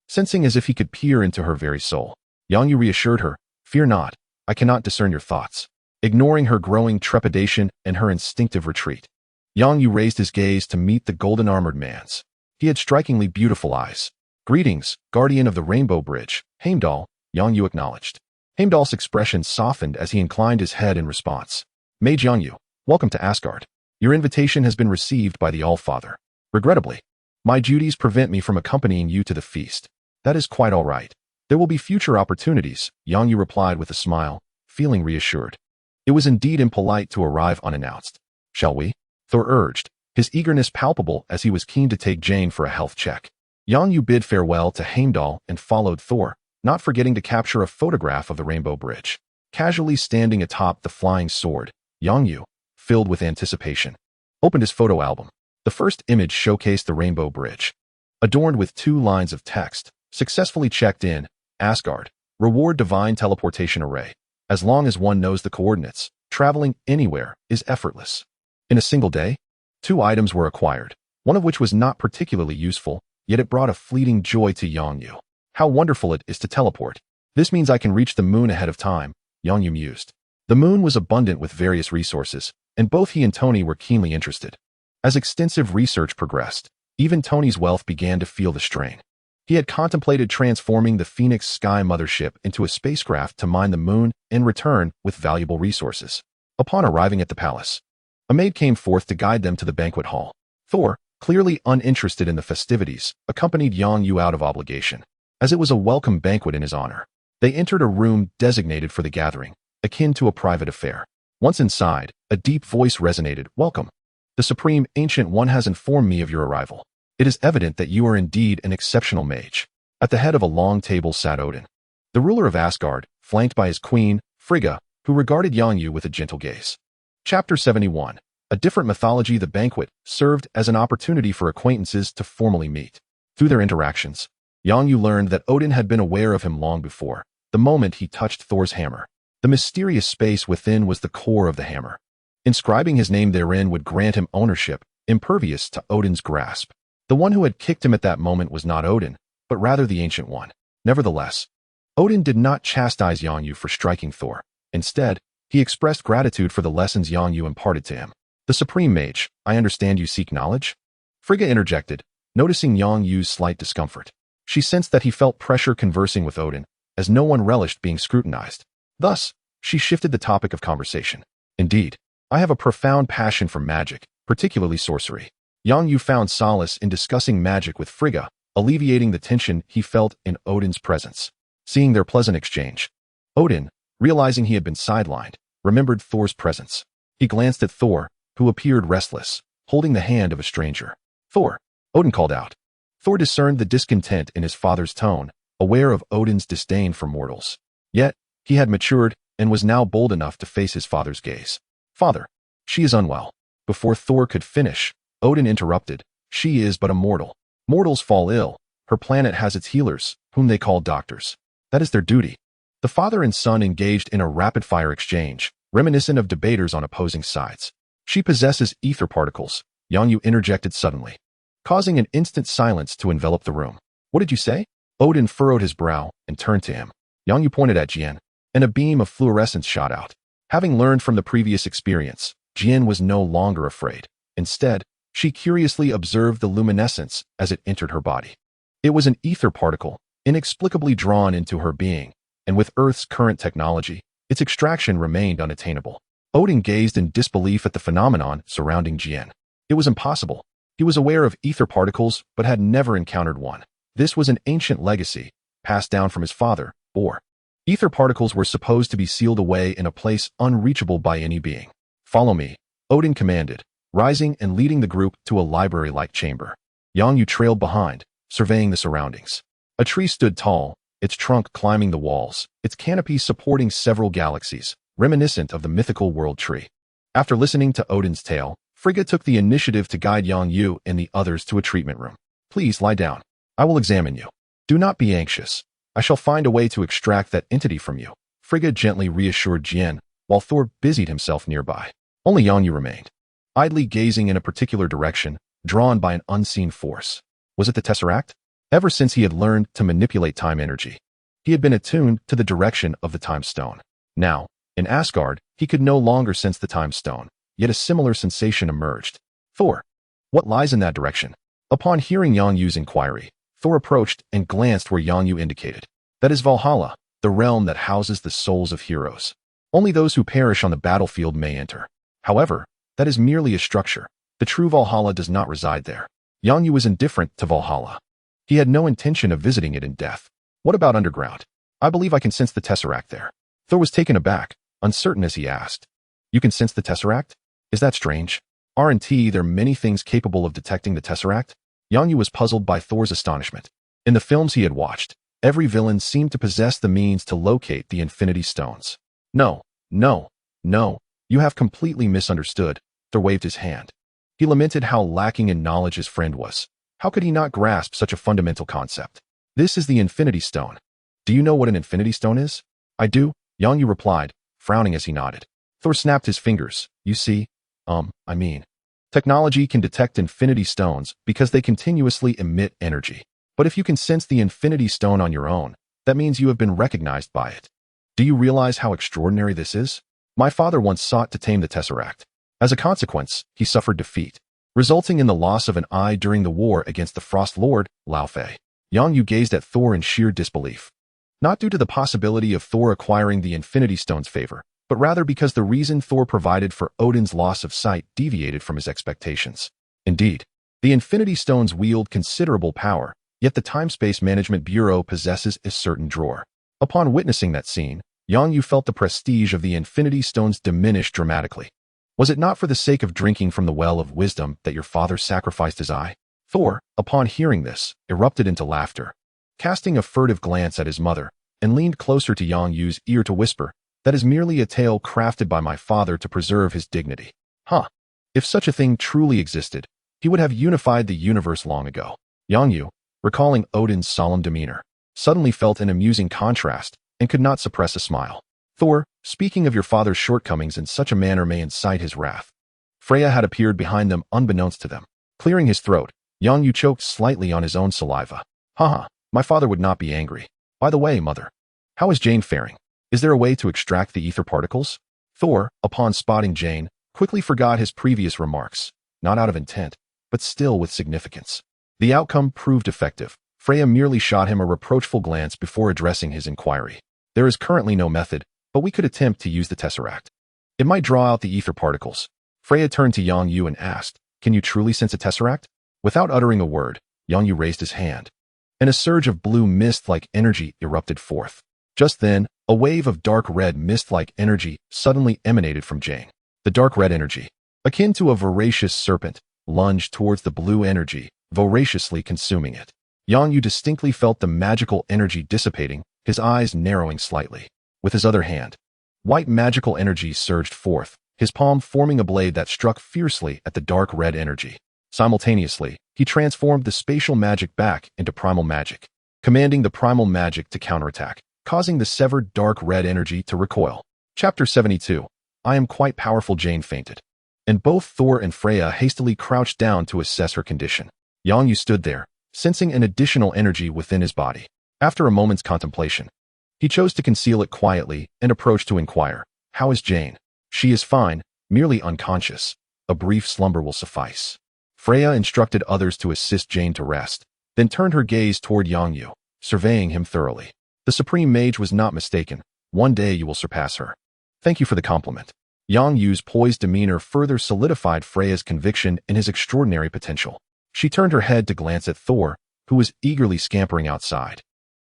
sensing as if he could peer into her very soul. Yang Yu reassured her, fear not, I cannot discern your thoughts. Ignoring her growing trepidation and her instinctive retreat, Yang Yu raised his gaze to meet the golden-armored man's. He had strikingly beautiful eyes. Greetings, guardian of the Rainbow Bridge, Heimdall, Yang Yu acknowledged. Heimdall's expression softened as he inclined his head in response. Mage Yang Yu, welcome to Asgard. Your invitation has been received by the All-Father. Regrettably, my duties prevent me from accompanying you to the feast. That is quite all right. There will be future opportunities, Yang Yu replied with a smile, feeling reassured. It was indeed impolite to arrive unannounced. Shall we? Thor urged, his eagerness palpable as he was keen to take Jane for a health check. Yang Yu bid farewell to Heimdall and followed Thor, not forgetting to capture a photograph of the Rainbow Bridge. Casually standing atop the flying sword, Yang Yu, filled with anticipation, opened his photo album. The first image showcased the Rainbow Bridge, adorned with 2 lines of text, successfully checked in, Asgard, reward divine teleportation array. As long as one knows the coordinates, traveling anywhere is effortless. In a single day, 2 items were acquired, one of which was not particularly useful, yet it brought a fleeting joy to Yang Yu. How wonderful it is to teleport. This means I can reach the moon ahead of time, Yang Yu mused. The moon was abundant with various resources, and both he and Tony were keenly interested. As extensive research progressed, even Tony's wealth began to feel the strain. He had contemplated transforming the Phoenix Sky mothership into a spacecraft to mine the moon and return with valuable resources. Upon arriving at the palace, a maid came forth to guide them to the banquet hall. Thor, clearly uninterested in the festivities, accompanied Yang Yu out of obligation, as it was a welcome banquet in his honor. They entered a room designated for the gathering, akin to a private affair. Once inside, a deep voice resonated, "Welcome. The Supreme Ancient One has informed me of your arrival. It is evident that you are indeed an exceptional mage." At the head of a long table sat Odin, the ruler of Asgard, flanked by his queen, Frigga, who regarded Yang Yu with a gentle gaze. Chapter 71. A different mythology. The banquet served as an opportunity for acquaintances to formally meet. Through their interactions, Yang Yu learned that Odin had been aware of him long before, the moment he touched Thor's hammer. The mysterious space within was the core of the hammer. Inscribing his name therein would grant him ownership, impervious to Odin's grasp. The one who had kicked him at that moment was not Odin, but rather the Ancient One. Nevertheless, Odin did not chastise Yang Yu for striking Thor. Instead, he expressed gratitude for the lessons Yang Yu imparted to him. "The Supreme Mage, I understand you seek knowledge?" Frigga interjected, noticing Yang Yu's slight discomfort. She sensed that he felt pressure conversing with Odin, as no one relished being scrutinized. Thus, she shifted the topic of conversation. "Indeed, I have a profound passion for magic, particularly sorcery." Yang Yu found solace in discussing magic with Frigga, alleviating the tension he felt in Odin's presence. Seeing their pleasant exchange, Odin, realizing he had been sidelined, remembered Thor's presence. He glanced at Thor, who appeared restless, holding the hand of a stranger. "Thor," Odin called out. Thor discerned the discontent in his father's tone, aware of Odin's disdain for mortals. Yet, he had matured and was now bold enough to face his father's gaze. "Father, she is unwell." Before Thor could finish, Odin interrupted. "She is but a mortal. Mortals fall ill. Her planet has its healers, whom they call doctors. That is their duty." The father and son engaged in a rapid-fire exchange, reminiscent of debaters on opposing sides. "She possesses ether particles," Yang Yu interjected suddenly, causing an instant silence to envelop the room. "What did you say?" Odin furrowed his brow and turned to him. Yang Yu pointed at Jian, and a beam of fluorescence shot out. Having learned from the previous experience, Jian was no longer afraid. Instead, she curiously observed the luminescence as it entered her body. It was an ether particle, inexplicably drawn into her being, and with Earth's current technology, its extraction remained unattainable. Odin gazed in disbelief at the phenomenon surrounding Jian. It was impossible. He was aware of ether particles, but had never encountered one. This was an ancient legacy, passed down from his father, or ether particles were supposed to be sealed away in a place unreachable by any being. "Follow me," Odin commanded, rising and leading the group to a library-like chamber. Yang Yu trailed behind, surveying the surroundings. A tree stood tall, its trunk climbing the walls, its canopy supporting several galaxies, reminiscent of the mythical world tree. After listening to Odin's tale, Frigga took the initiative to guide Yang Yu and the others to a treatment room. "Please lie down. I will examine you. Do not be anxious. I shall find a way to extract that entity from you," Frigga gently reassured Jian, while Thor busied himself nearby. Only Yang Yu remained, idly gazing in a particular direction, drawn by an unseen force. Was it the Tesseract? Ever since he had learned to manipulate time energy, he had been attuned to the direction of the time stone. Now, in Asgard, he could no longer sense the time stone, yet a similar sensation emerged. "Thor, what lies in that direction?" Upon hearing Yang Yu's inquiry, Thor approached and glanced where Yang Yu indicated. "That is Valhalla, the realm that houses the souls of heroes. Only those who perish on the battlefield may enter. However, that is merely a structure. The true Valhalla does not reside there." Yang Yu was indifferent to Valhalla. He had no intention of visiting it in death. "What about underground? I believe I can sense the Tesseract there." Thor was taken aback, uncertain as he asked. "You can sense the Tesseract? Is that strange? Aren't there many things capable of detecting the Tesseract?" Yang Yu was puzzled by Thor's astonishment. In the films he had watched, every villain seemed to possess the means to locate the Infinity Stones. No, you have completely misunderstood," Thor waved his hand. He lamented how lacking in knowledge his friend was. How could he not grasp such a fundamental concept? "This is the Infinity Stone. Do you know what an Infinity Stone is?" "I do," Yang Yu replied, frowning as he nodded. Thor snapped his fingers. "You see, technology can detect Infinity Stones because they continuously emit energy. But if you can sense the Infinity Stone on your own, that means you have been recognized by it. Do you realize how extraordinary this is? My father once sought to tame the Tesseract. As a consequence, he suffered defeat. resulting in the loss of an eye during the war against the Frost Lord, Laufey. Yang Yu gazed at Thor in sheer disbelief. Not due to the possibility of Thor acquiring the Infinity Stone's favor, but rather because the reason Thor provided for Odin's loss of sight deviated from his expectations. Indeed, the Infinity Stones wield considerable power, yet the Time-Space Management Bureau possesses a certain drawer. Upon witnessing that scene, Yang Yu felt the prestige of the Infinity Stones diminish dramatically. Was it not for the sake of drinking from the well of wisdom that your father sacrificed his eye? Thor, upon hearing this, erupted into laughter, casting a furtive glance at his mother, and leaned closer to Yang Yu's ear to whisper, "That is merely a tale crafted by my father to preserve his dignity." Huh. If such a thing truly existed, he would have unified the universe long ago. Yang Yu, recalling Odin's solemn demeanor, suddenly felt an amusing contrast and could not suppress a smile. Thor, speaking of your father's shortcomings in such a manner may incite his wrath. Freya had appeared behind them unbeknownst to them. Clearing his throat, Yang Yu choked slightly on his own saliva. Haha, my father would not be angry. By the way, mother, how is Jane faring? Is there a way to extract the ether particles? Thor, upon spotting Jane, quickly forgot his previous remarks, not out of intent, but still with significance. The outcome proved effective. Freya merely shot him a reproachful glance before addressing his inquiry. There is currently no method, but we could attempt to use the tesseract. It might draw out the ether particles. Freya turned to Yang Yu and asked, "Can you truly sense a tesseract?" Without uttering a word, Yang Yu raised his hand, and a surge of blue mist-like energy erupted forth. Just then, a wave of dark red mist-like energy suddenly emanated from Jane. The dark red energy, akin to a voracious serpent, lunged towards the blue energy, voraciously consuming it. Yang Yu distinctly felt the magical energy dissipating, his eyes narrowing slightly. With his other hand, white magical energy surged forth, his palm forming a blade that struck fiercely at the dark red energy. Simultaneously, he transformed the spatial magic back into primal magic, commanding the primal magic to counterattack, causing the severed dark red energy to recoil. Chapter 72. I am quite powerful. Jane fainted, and both Thor and Freya hastily crouched down to assess her condition. Yang Yu stood there, sensing an additional energy within his body. After a moment's contemplation, he chose to conceal it quietly and approached to inquire, "How is Jane?" "She is fine, merely unconscious. A brief slumber will suffice." Freya instructed others to assist Jane to rest, then turned her gaze toward Yang Yu, surveying him thoroughly. The Supreme Mage was not mistaken. One day you will surpass her. Thank you for the compliment. Yang Yu's poised demeanor further solidified Freya's conviction in his extraordinary potential. She turned her head to glance at Thor, who was eagerly scampering outside,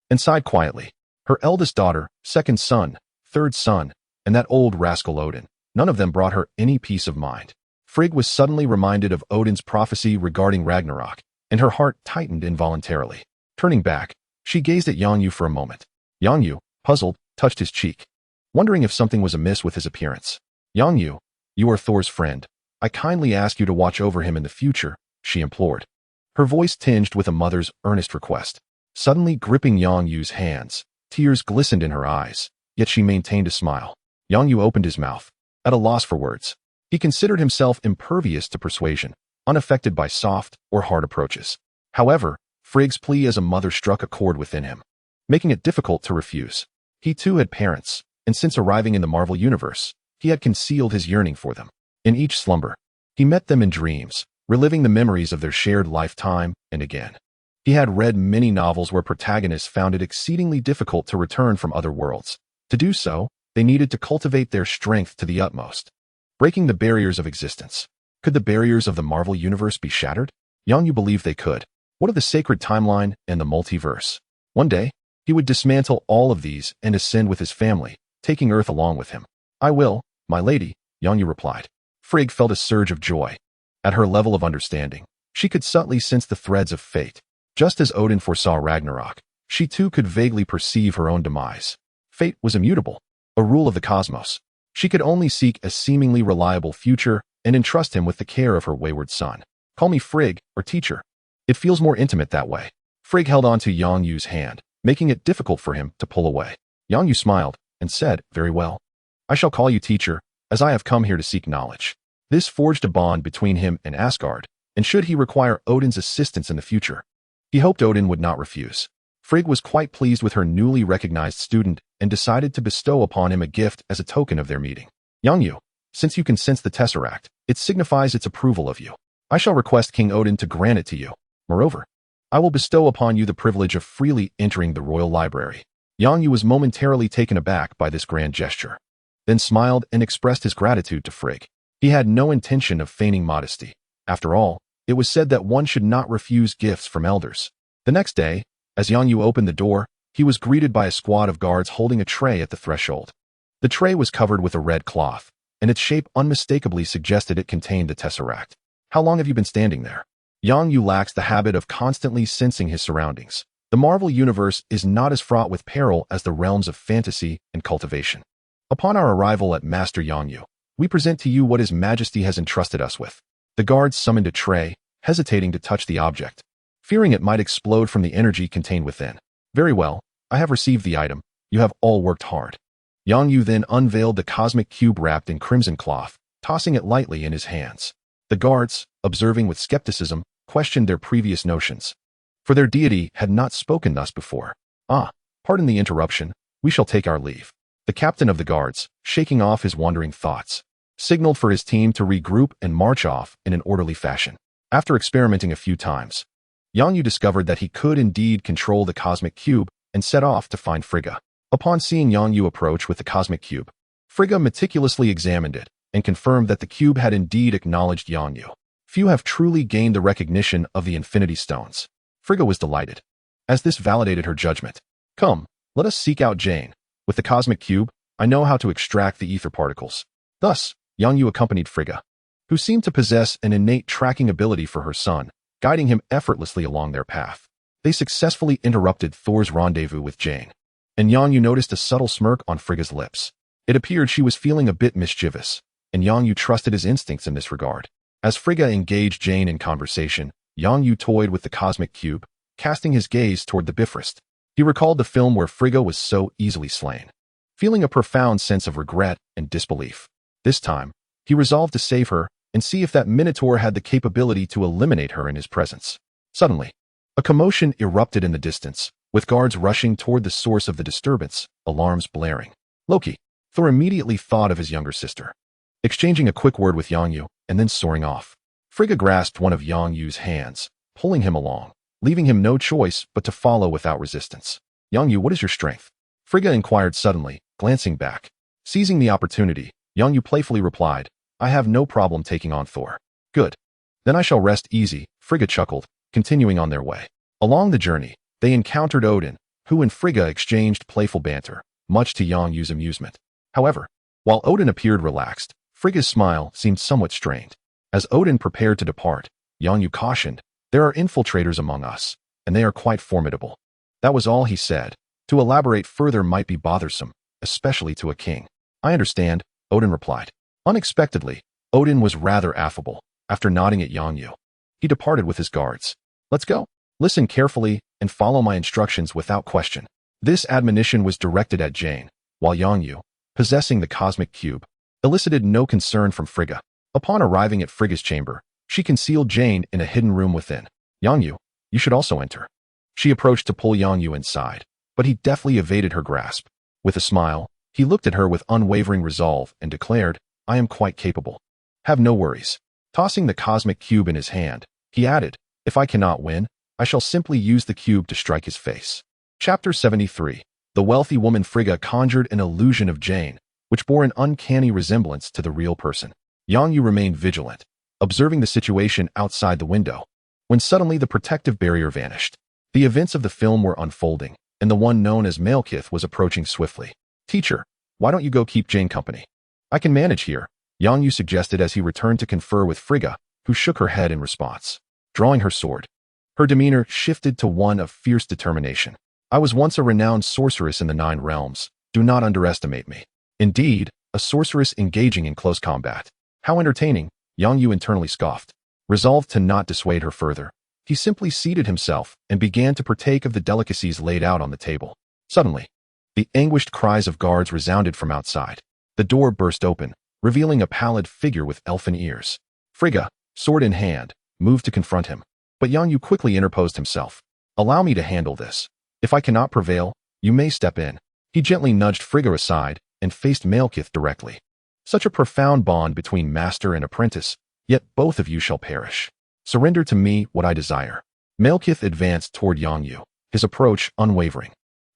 and sighed quietly. Her eldest daughter, second son, third son, and that old rascal Odin, none of them brought her any peace of mind. Frigg was suddenly reminded of Odin's prophecy regarding Ragnarok, and her heart tightened involuntarily. Turning back, she gazed at Yang Yu for a moment. Yang Yu, puzzled, touched his cheek, wondering if something was amiss with his appearance. Yang Yu, you are Thor's friend. I kindly ask you to watch over him in the future, she implored, her voice tinged with a mother's earnest request. Suddenly gripping Yang Yu's hands, tears glistened in her eyes, yet she maintained a smile. Yang Yu opened his mouth, at a loss for words. He considered himself impervious to persuasion, unaffected by soft or hard approaches. However, Frigg's plea as a mother struck a chord within him, making it difficult to refuse. He too had parents, and since arriving in the Marvel Universe, he had concealed his yearning for them. In each slumber, he met them in dreams, reliving the memories of their shared lifetime and again. He had read many novels where protagonists found it exceedingly difficult to return from other worlds. To do so, they needed to cultivate their strength to the utmost, breaking the barriers of existence. Could the barriers of the Marvel Universe be shattered? Yang Yu believed they could. What of the sacred timeline and the multiverse? One day, he would dismantle all of these and ascend with his family, taking Earth along with him. I will, my lady, Yang Yu replied. Frigg felt a surge of joy. At her level of understanding, she could subtly sense the threads of fate. Just as Odin foresaw Ragnarok, she too could vaguely perceive her own demise. Fate was immutable, a rule of the cosmos. She could only seek a seemingly reliable future and entrust him with the care of her wayward son. Call me Frigg, or teacher. It feels more intimate that way. Frigg held on to Yang Yu's hand, making it difficult for him to pull away. Yang Yu smiled and said, very well. I shall call you teacher, as I have come here to seek knowledge. This forged a bond between him and Asgard, and should he require Odin's assistance in the future, he hoped Odin would not refuse. Frigg was quite pleased with her newly recognized student and decided to bestow upon him a gift as a token of their meeting. Yang Yu, since you can sense the tesseract, it signifies its approval of you. I shall request King Odin to grant it to you. Moreover, I will bestow upon you the privilege of freely entering the royal library. Yang Yu was momentarily taken aback by this grand gesture, then smiled and expressed his gratitude to Frigg. He had no intention of feigning modesty. After all, it was said that one should not refuse gifts from elders. The next day, as Yang Yu opened the door, he was greeted by a squad of guards holding a tray at the threshold. The tray was covered with a red cloth, and its shape unmistakably suggested it contained the tesseract. How long have you been standing there? Yang Yu lacks the habit of constantly sensing his surroundings. The Marvel Universe is not as fraught with peril as the realms of fantasy and cultivation. Upon our arrival at Master Yang Yu, we present to you what His Majesty has entrusted us with. The guards summoned a tray, hesitating to touch the object, fearing it might explode from the energy contained within. Very well, I have received the item. You have all worked hard. Yang Yu then unveiled the cosmic cube wrapped in crimson cloth, tossing it lightly in his hands. The guards, observing with skepticism, questioned their previous notions, for their deity had not spoken thus before. Pardon the interruption, we shall take our leave. The captain of the guards, shaking off his wandering thoughts, signaled for his team to regroup and march off in an orderly fashion. After experimenting a few times, Yang Yu discovered that he could indeed control the cosmic cube and set off to find Frigga. Upon seeing Yang Yu approach with the cosmic cube, Frigga meticulously examined it and confirmed that the cube had indeed acknowledged Yang Yu. Few have truly gained the recognition of the Infinity Stones. Frigga was delighted, as this validated her judgment. Come, let us seek out Jane. With the cosmic cube, I know how to extract the ether particles. Thus, Yang Yu accompanied Frigga, who seemed to possess an innate tracking ability for her son, guiding him effortlessly along their path. They successfully interrupted Thor's rendezvous with Jane, and Yang Yu noticed a subtle smirk on Frigga's lips. It appeared she was feeling a bit mischievous, and Yang Yu trusted his instincts in this regard. As Frigga engaged Jane in conversation, Yang Yu toyed with the cosmic cube, casting his gaze toward the Bifrost. He recalled the film where Frigga was so easily slain, feeling a profound sense of regret and disbelief. This time, he resolved to save her and see if that Minotaur had the capability to eliminate her in his presence. Suddenly, a commotion erupted in the distance, with guards rushing toward the source of the disturbance, alarms blaring. Loki. Thor immediately thought of his younger sister, exchanging a quick word with Yang Yu and then soaring off. Frigga grasped one of Yang Yu's hands, pulling him along, leaving him no choice but to follow without resistance. Yang Yu, what is your strength? Frigga inquired suddenly, glancing back. Seizing the opportunity, Yang Yu playfully replied, I have no problem taking on Thor. Good. Then I shall rest easy, Frigga chuckled, continuing on their way. Along the journey, they encountered Odin, who and Frigga exchanged playful banter, much to Yang Yu's amusement. However, while Odin appeared relaxed, Frigga's smile seemed somewhat strained. As Odin prepared to depart, Yang Yu cautioned, there are infiltrators among us, and they are quite formidable. That was all he said. To elaborate further might be bothersome, especially to a king. I understand, Odin replied. Unexpectedly, Odin was rather affable. After nodding at Yang Yu, he departed with his guards. Let's go. Listen carefully and follow my instructions without question. This admonition was directed at Jane, while Yang Yu, possessing the cosmic cube, elicited no concern from Frigga. Upon arriving at Frigga's chamber, she concealed Jane in a hidden room within. Yang Yu, you should also enter. She approached to pull Yang Yu inside, but he deftly evaded her grasp. With a smile, he looked at her with unwavering resolve and declared, I am quite capable. Have no worries. Tossing the cosmic cube in his hand, he added, if I cannot win, I shall simply use the cube to strike his face. Chapter 73. The wealthy woman Frigga conjured an illusion of Jane, which bore an uncanny resemblance to the real person. Yang Yu remained vigilant, observing the situation outside the window, when suddenly the protective barrier vanished. The events of the film were unfolding, and the one known as Malekith was approaching swiftly. Teacher, why don't you go keep Jane company? I can manage here, Yang Yu suggested as he returned to confer with Frigga, who shook her head in response. Drawing her sword, her demeanor shifted to one of fierce determination. I was once a renowned sorceress in the 9 realms. Do not underestimate me. Indeed, a sorceress engaging in close combat. How entertaining, Yang Yu internally scoffed. Resolved to not dissuade her further, he simply seated himself and began to partake of the delicacies laid out on the table. Suddenly, the anguished cries of guards resounded from outside. The door burst open, revealing a pallid figure with elfin ears. Frigga, sword in hand, moved to confront him, but Yang Yu quickly interposed himself. Allow me to handle this. If I cannot prevail, you may step in. He gently nudged Frigga aside and faced Malekith directly. Such a profound bond between master and apprentice, yet both of you shall perish. Surrender to me what I desire. Malekith advanced toward Yang Yu, his approach unwavering.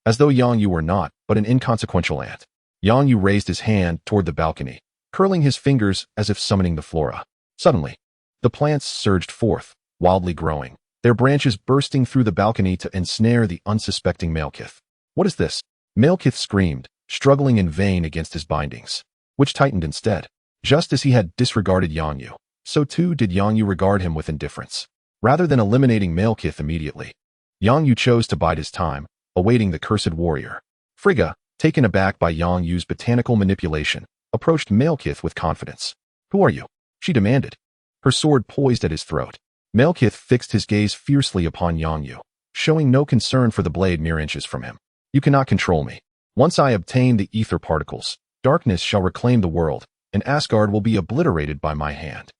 As though Yang Yu were not but an inconsequential ant. Yang Yu raised his hand toward the balcony, curling his fingers as if summoning the flora. Suddenly, the plants surged forth, wildly growing, their branches bursting through the balcony to ensnare the unsuspecting Malekith. What is this? Malekith screamed, struggling in vain against his bindings, which tightened instead. Just as he had disregarded Yang Yu, so too did Yang Yu regard him with indifference. Rather than eliminating Malekith immediately, Yang Yu chose to bide his time, awaiting the cursed warrior. Frigga, taken aback by Yang Yu's botanical manipulation, approached Malekith with confidence. Who are you? She demanded, her sword poised at his throat. Malekith fixed his gaze fiercely upon Yang Yu, showing no concern for the blade mere inches from him. You cannot control me. Once I obtain the ether particles, darkness shall reclaim the world, and Asgard will be obliterated by my hand.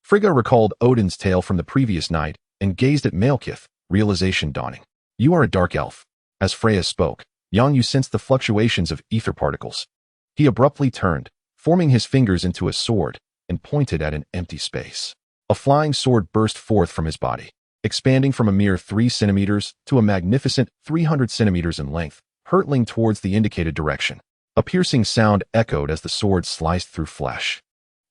Frigga recalled Odin's tale from the previous night and gazed at Malekith, realization dawning. You are a dark elf. As Freya spoke, Yang Yu sensed the fluctuations of ether particles. He abruptly turned, forming his fingers into a sword, and pointed at an empty space. A flying sword burst forth from his body, expanding from a mere 3 centimeters to a magnificent 300 centimeters in length, hurtling towards the indicated direction. A piercing sound echoed as the sword sliced through flesh,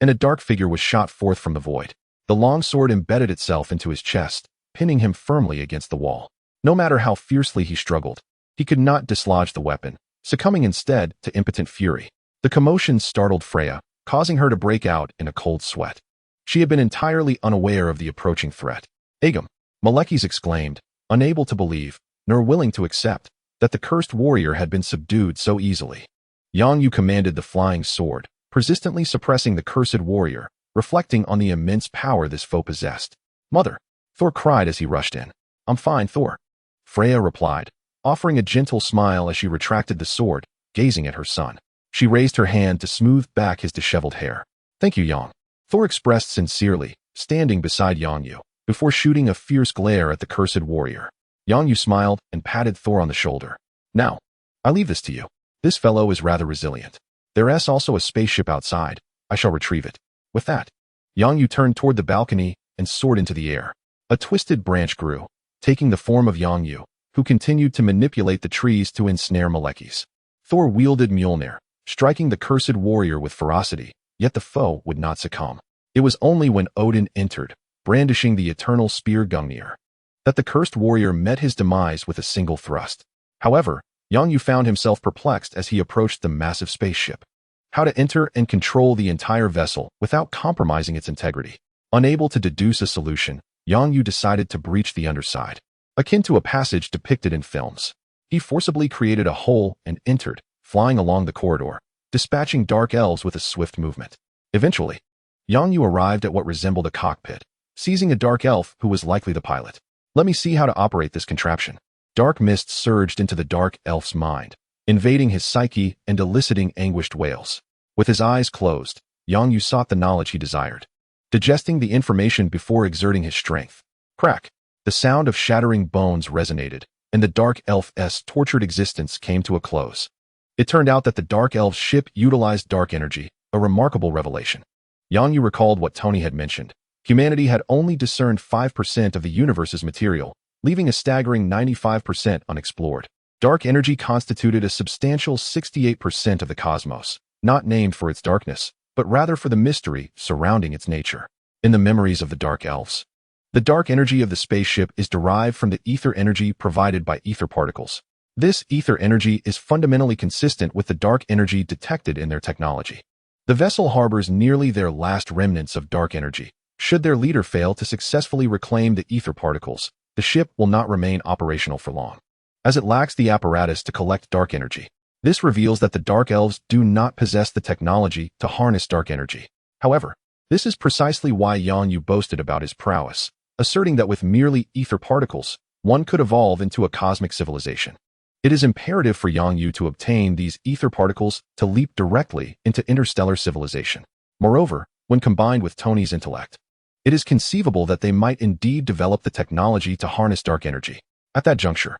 and a dark figure was shot forth from the void. The long sword embedded itself into his chest, pinning him firmly against the wall. No matter how fiercely he struggled, he could not dislodge the weapon, succumbing instead to impotent fury. The commotion startled Freya, causing her to break out in a cold sweat. She had been entirely unaware of the approaching threat. Agam, Malekith exclaimed, unable to believe, nor willing to accept, that the cursed warrior had been subdued so easily. Yang Yu commanded the flying sword, persistently suppressing the cursed warrior, reflecting on the immense power this foe possessed. Mother, Thor cried as he rushed in. I'm fine, Thor. Freya replied, offering a gentle smile as she retracted the sword, gazing at her son. She raised her hand to smooth back his disheveled hair. Thank you, Yang. Thor expressed sincerely, standing beside Yang Yu, before shooting a fierce glare at the cursed warrior. Yang Yu smiled and patted Thor on the shoulder. Now, I leave this to you. This fellow is rather resilient. There's also a spaceship outside. I shall retrieve it. With that, Yang Yu turned toward the balcony and soared into the air. A twisted branch grew, taking the form of Yang Yu, who continued to manipulate the trees to ensnare Malekith. Thor wielded Mjolnir, striking the cursed warrior with ferocity, yet the foe would not succumb. It was only when Odin entered, brandishing the eternal spear Gungnir, that the cursed warrior met his demise with a single thrust. However, Yang Yu found himself perplexed as he approached the massive spaceship. How to enter and control the entire vessel without compromising its integrity. Unable to deduce a solution, Yang Yu decided to breach the underside. Akin to a passage depicted in films, he forcibly created a hole and entered, flying along the corridor, dispatching dark elves with a swift movement. Eventually, Yang Yu arrived at what resembled a cockpit, seizing a dark elf who was likely the pilot. Let me see how to operate this contraption. Dark mist surged into the dark elf's mind, invading his psyche and eliciting anguished wails. With his eyes closed, Yang Yu sought the knowledge he desired, digesting the information before exerting his strength. Crack! The sound of shattering bones resonated, and the dark elf's tortured existence came to a close. It turned out that the dark elf's ship utilized dark energy, a remarkable revelation. Yang Yu recalled what Tony had mentioned. Humanity had only discerned 5% of the universe's material, leaving a staggering 95% unexplored. Dark energy constituted a substantial 68% of the cosmos, not named for its darkness, but rather for the mystery surrounding its nature. In the memories of the dark elves, the dark energy of the spaceship is derived from the ether energy provided by ether particles. This ether energy is fundamentally consistent with the dark energy detected in their technology. The vessel harbors nearly their last remnants of dark energy. Should their leader fail to successfully reclaim the ether particles, the ship will not remain operational for long, as it lacks the apparatus to collect dark energy. This reveals that the Dark Elves do not possess the technology to harness dark energy. However, this is precisely why Yang Yu boasted about his prowess, asserting that with merely ether particles, one could evolve into a cosmic civilization. It is imperative for Yang Yu to obtain these ether particles to leap directly into interstellar civilization. Moreover, when combined with Tony's intellect, it is conceivable that they might indeed develop the technology to harness dark energy. At that juncture,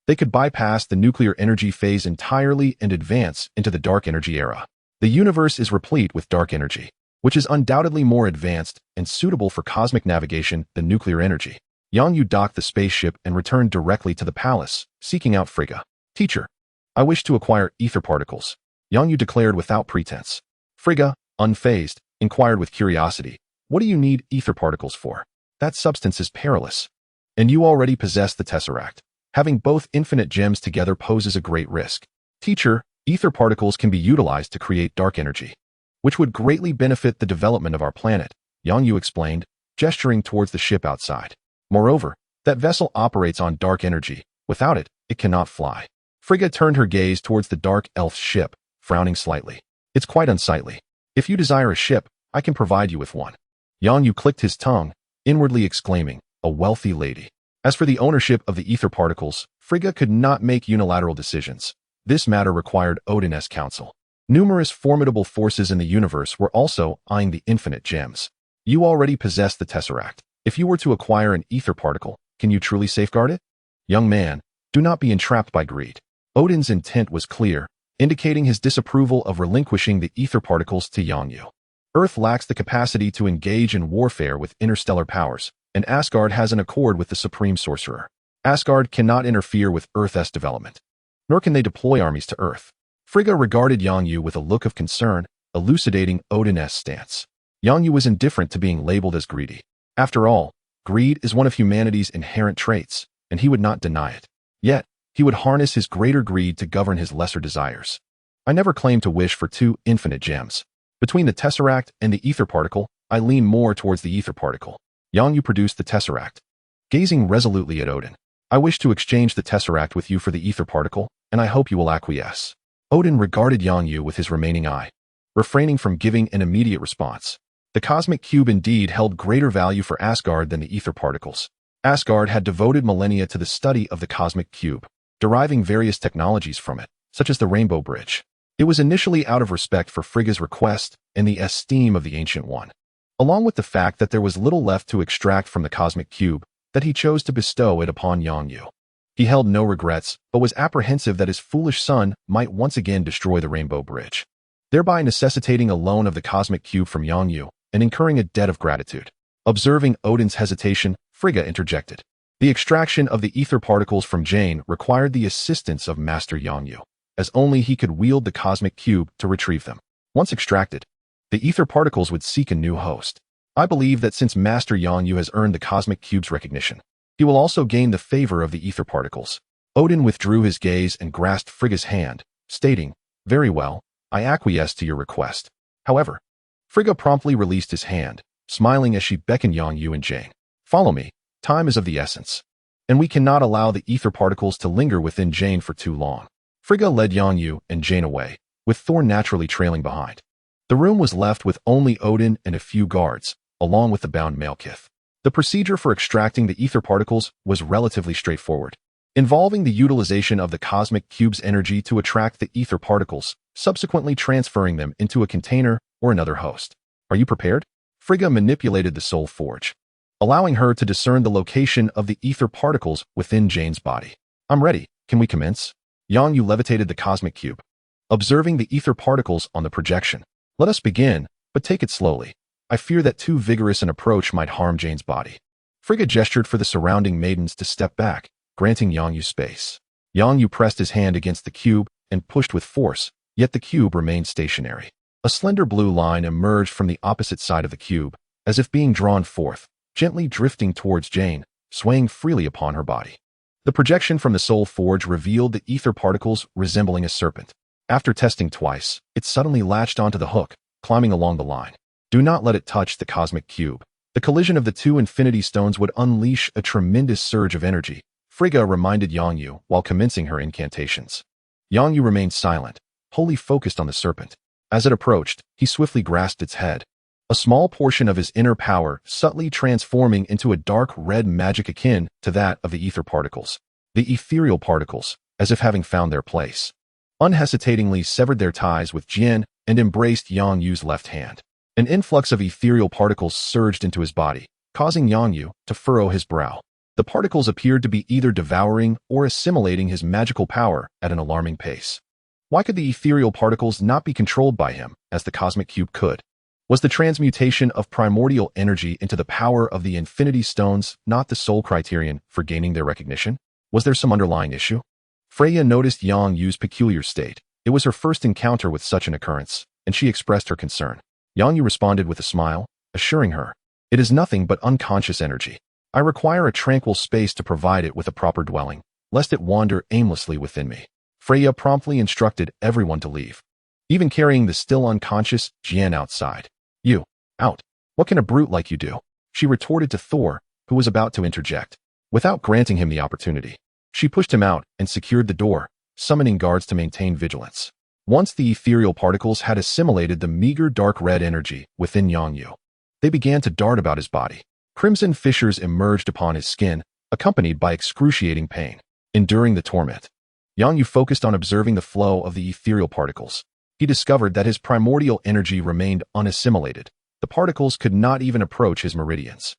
they could bypass the nuclear energy phase entirely and advance into the dark energy era. The universe is replete with dark energy. which is undoubtedly more advanced and suitable for cosmic navigation than nuclear energy. Yang Yu docked the spaceship and returned directly to the palace, seeking out Frigga. Teacher, I wish to acquire ether particles, Yang Yu declared without pretense. Frigga, unfazed, inquired with curiosity, what do you need ether particles for? That substance is perilous. And you already possess the tesseract. Having both infinite gems together poses a great risk. Teacher, ether particles can be utilized to create dark energy, which would greatly benefit the development of our planet, Yang Yu explained, gesturing towards the ship outside. Moreover, that vessel operates on dark energy. Without it, it cannot fly. Frigga turned her gaze towards the dark elf's ship, frowning slightly. It's quite unsightly. If you desire a ship, I can provide you with one. Yang Yu clicked his tongue, inwardly exclaiming, a wealthy lady. As for the ownership of the ether particles, Frigga could not make unilateral decisions. This matter required Odin's counsel. Numerous formidable forces in the universe were also eyeing the infinite gems. You already possess the tesseract. If you were to acquire an ether particle, can you truly safeguard it? Young man, do not be entrapped by greed. Odin's intent was clear, indicating his disapproval of relinquishing the ether particles to Yang Yu. Earth lacks the capacity to engage in warfare with interstellar powers, and Asgard has an accord with the Supreme Sorcerer. Asgard cannot interfere with Earth's development, nor can they deploy armies to Earth. Frigga regarded Yang Yu with a look of concern, elucidating Odin's stance. Yang Yu was indifferent to being labeled as greedy. After all, greed is one of humanity's inherent traits, and he would not deny it. Yet, he would harness his greater greed to govern his lesser desires. I never claimed to wish for two infinite gems. Between the tesseract and the ether particle, I lean more towards the ether particle. Yang Yu produced the tesseract. Gazing resolutely at Odin, I wish to exchange the tesseract with you for the ether particle, and I hope you will acquiesce. Odin regarded Yang Yu with his remaining eye, refraining from giving an immediate response. The cosmic cube indeed held greater value for Asgard than the ether particles. Asgard had devoted millennia to the study of the cosmic cube, deriving various technologies from it, such as the Rainbow Bridge. It was initially out of respect for Frigga's request and the esteem of the Ancient One, along with the fact that there was little left to extract from the cosmic cube, that he chose to bestow it upon Yang Yu. He held no regrets, but was apprehensive that his foolish son might once again destroy the Rainbow Bridge, thereby necessitating a loan of the cosmic cube from Yang Yu and incurring a debt of gratitude. Observing Odin's hesitation, Frigga interjected. The extraction of the ether particles from Jane required the assistance of Master Yang Yu, as only he could wield the cosmic cube to retrieve them. Once extracted, the ether particles would seek a new host. I believe that since Master Yang Yu has earned the cosmic cube's recognition, he will also gain the favor of the ether particles. Odin withdrew his gaze and grasped Frigga's hand, stating, very well, I acquiesce to your request. However, Frigga promptly released his hand, smiling as she beckoned Yang Yu and Jane. Follow me, time is of the essence, and we cannot allow the ether particles to linger within Jane for too long. Frigga led Yang Yu and Jane away, with Thor naturally trailing behind. The room was left with only Odin and a few guards, along with the bound Malekith. The procedure for extracting the ether particles was relatively straightforward, involving the utilization of the cosmic cube's energy to attract the ether particles, subsequently transferring them into a container or another host. Are you prepared? Frigga manipulated the soul forge, allowing her to discern the location of the ether particles within Jane's body. I'm ready. Can we commence? Yang Yu levitated the cosmic cube, observing the ether particles on the projection. Let us begin, but take it slowly. I fear that too vigorous an approach might harm Jane's body. Frigga gestured for the surrounding maidens to step back, granting Yang Yu space. Yang Yu pressed his hand against the cube and pushed with force, yet the cube remained stationary. A slender blue line emerged from the opposite side of the cube, as if being drawn forth, gently drifting towards Jane, swaying freely upon her body. The projection from the soul forge revealed the ether particles resembling a serpent. After testing twice, it suddenly latched onto the hook, climbing along the line. Do not let it touch the cosmic cube. The collision of the two infinity stones would unleash a tremendous surge of energy, Frigga reminded Yang Yu while commencing her incantations. Yang Yu remained silent, wholly focused on the serpent. As it approached, he swiftly grasped its head, a small portion of his inner power subtly transforming into a dark red magic akin to that of the ether particles. The ethereal particles, as if having found their place, unhesitatingly severed their ties with Jian and embraced Yang Yu's left hand. An influx of ethereal particles surged into his body, causing Yang Yu to furrow his brow. The particles appeared to be either devouring or assimilating his magical power at an alarming pace. Why could the ethereal particles not be controlled by him, as the cosmic cube could? Was the transmutation of primordial energy into the power of the infinity stones not the sole criterion for gaining their recognition? Was there some underlying issue? Freya noticed Yang Yu's peculiar state. It was her first encounter with such an occurrence, and she expressed her concern. Yang Yu responded with a smile, assuring her, "It is nothing but unconscious energy. I require a tranquil space to provide it with a proper dwelling, lest it wander aimlessly within me." Freya promptly instructed everyone to leave, even carrying the still unconscious Jian outside. "You, out. What can a brute like you do?" she retorted to Thor, who was about to interject. Without granting him the opportunity, she pushed him out and secured the door, summoning guards to maintain vigilance. Once the ethereal particles had assimilated the meager dark red energy within Yang Yu, they began to dart about his body. Crimson fissures emerged upon his skin, accompanied by excruciating pain. Enduring the torment, Yang Yu focused on observing the flow of the ethereal particles. He discovered that his primordial energy remained unassimilated. The particles could not even approach his meridians.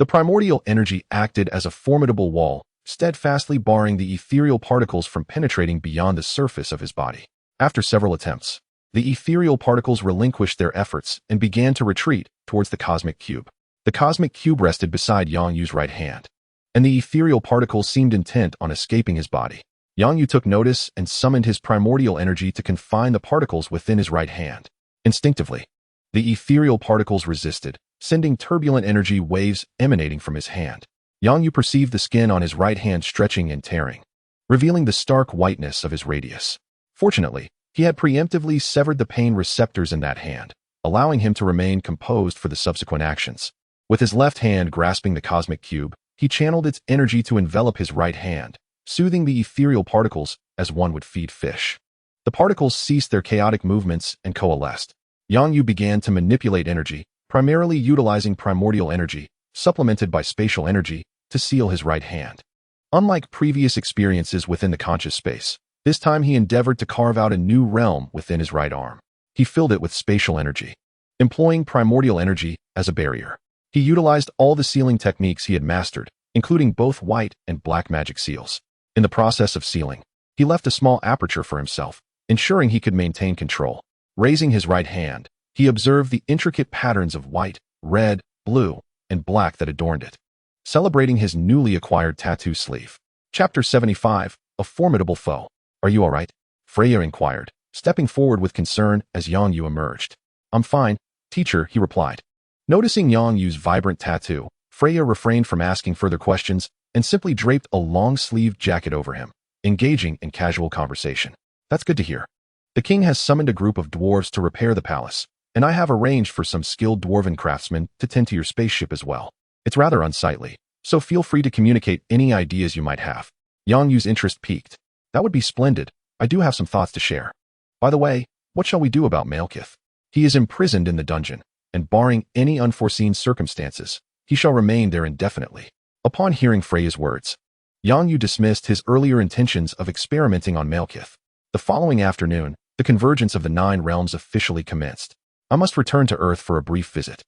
The primordial energy acted as a formidable wall, steadfastly barring the ethereal particles from penetrating beyond the surface of his body. After several attempts, the ethereal particles relinquished their efforts and began to retreat towards the cosmic cube. The cosmic cube rested beside Yang Yu's right hand, and the ethereal particles seemed intent on escaping his body. Yang Yu took notice and summoned his primordial energy to confine the particles within his right hand. Instinctively, the ethereal particles resisted, sending turbulent energy waves emanating from his hand. Yang Yu perceived the skin on his right hand stretching and tearing, revealing the stark whiteness of his radius. Fortunately, he had preemptively severed the pain receptors in that hand, allowing him to remain composed for the subsequent actions. With his left hand grasping the cosmic cube, he channeled its energy to envelop his right hand, soothing the ethereal particles as one would feed fish. The particles ceased their chaotic movements and coalesced. Yang Yu began to manipulate energy, primarily utilizing primordial energy, supplemented by spatial energy, to seal his right hand. Unlike previous experiences within the conscious space, this time he endeavored to carve out a new realm within his right arm. He filled it with spatial energy, employing primordial energy as a barrier. He utilized all the sealing techniques he had mastered, including both white and black magic seals. In the process of sealing, he left a small aperture for himself, ensuring he could maintain control. Raising his right hand, he observed the intricate patterns of white, red, blue, and black that adorned it, celebrating his newly acquired tattoo sleeve. Chapter 75, A Formidable Foe. "Are you all right?" Freya inquired, stepping forward with concern as Yang Yu emerged. "I'm fine, teacher," he replied. Noticing Yang Yu's vibrant tattoo, Freya refrained from asking further questions and simply draped a long-sleeved jacket over him, engaging in casual conversation. "That's good to hear. The king has summoned a group of dwarves to repair the palace, and I have arranged for some skilled dwarven craftsmen to tend to your spaceship as well. It's rather unsightly, so feel free to communicate any ideas you might have." Yang Yu's interest piqued. "That would be splendid. I do have some thoughts to share. By the way, what shall we do about Malekith? He is imprisoned in the dungeon, and barring any unforeseen circumstances, he shall remain there indefinitely." Upon hearing Freya's words, Yang Yu dismissed his earlier intentions of experimenting on Malekith. The following afternoon, the convergence of the 9 realms officially commenced. "I must return to Earth for a brief visit."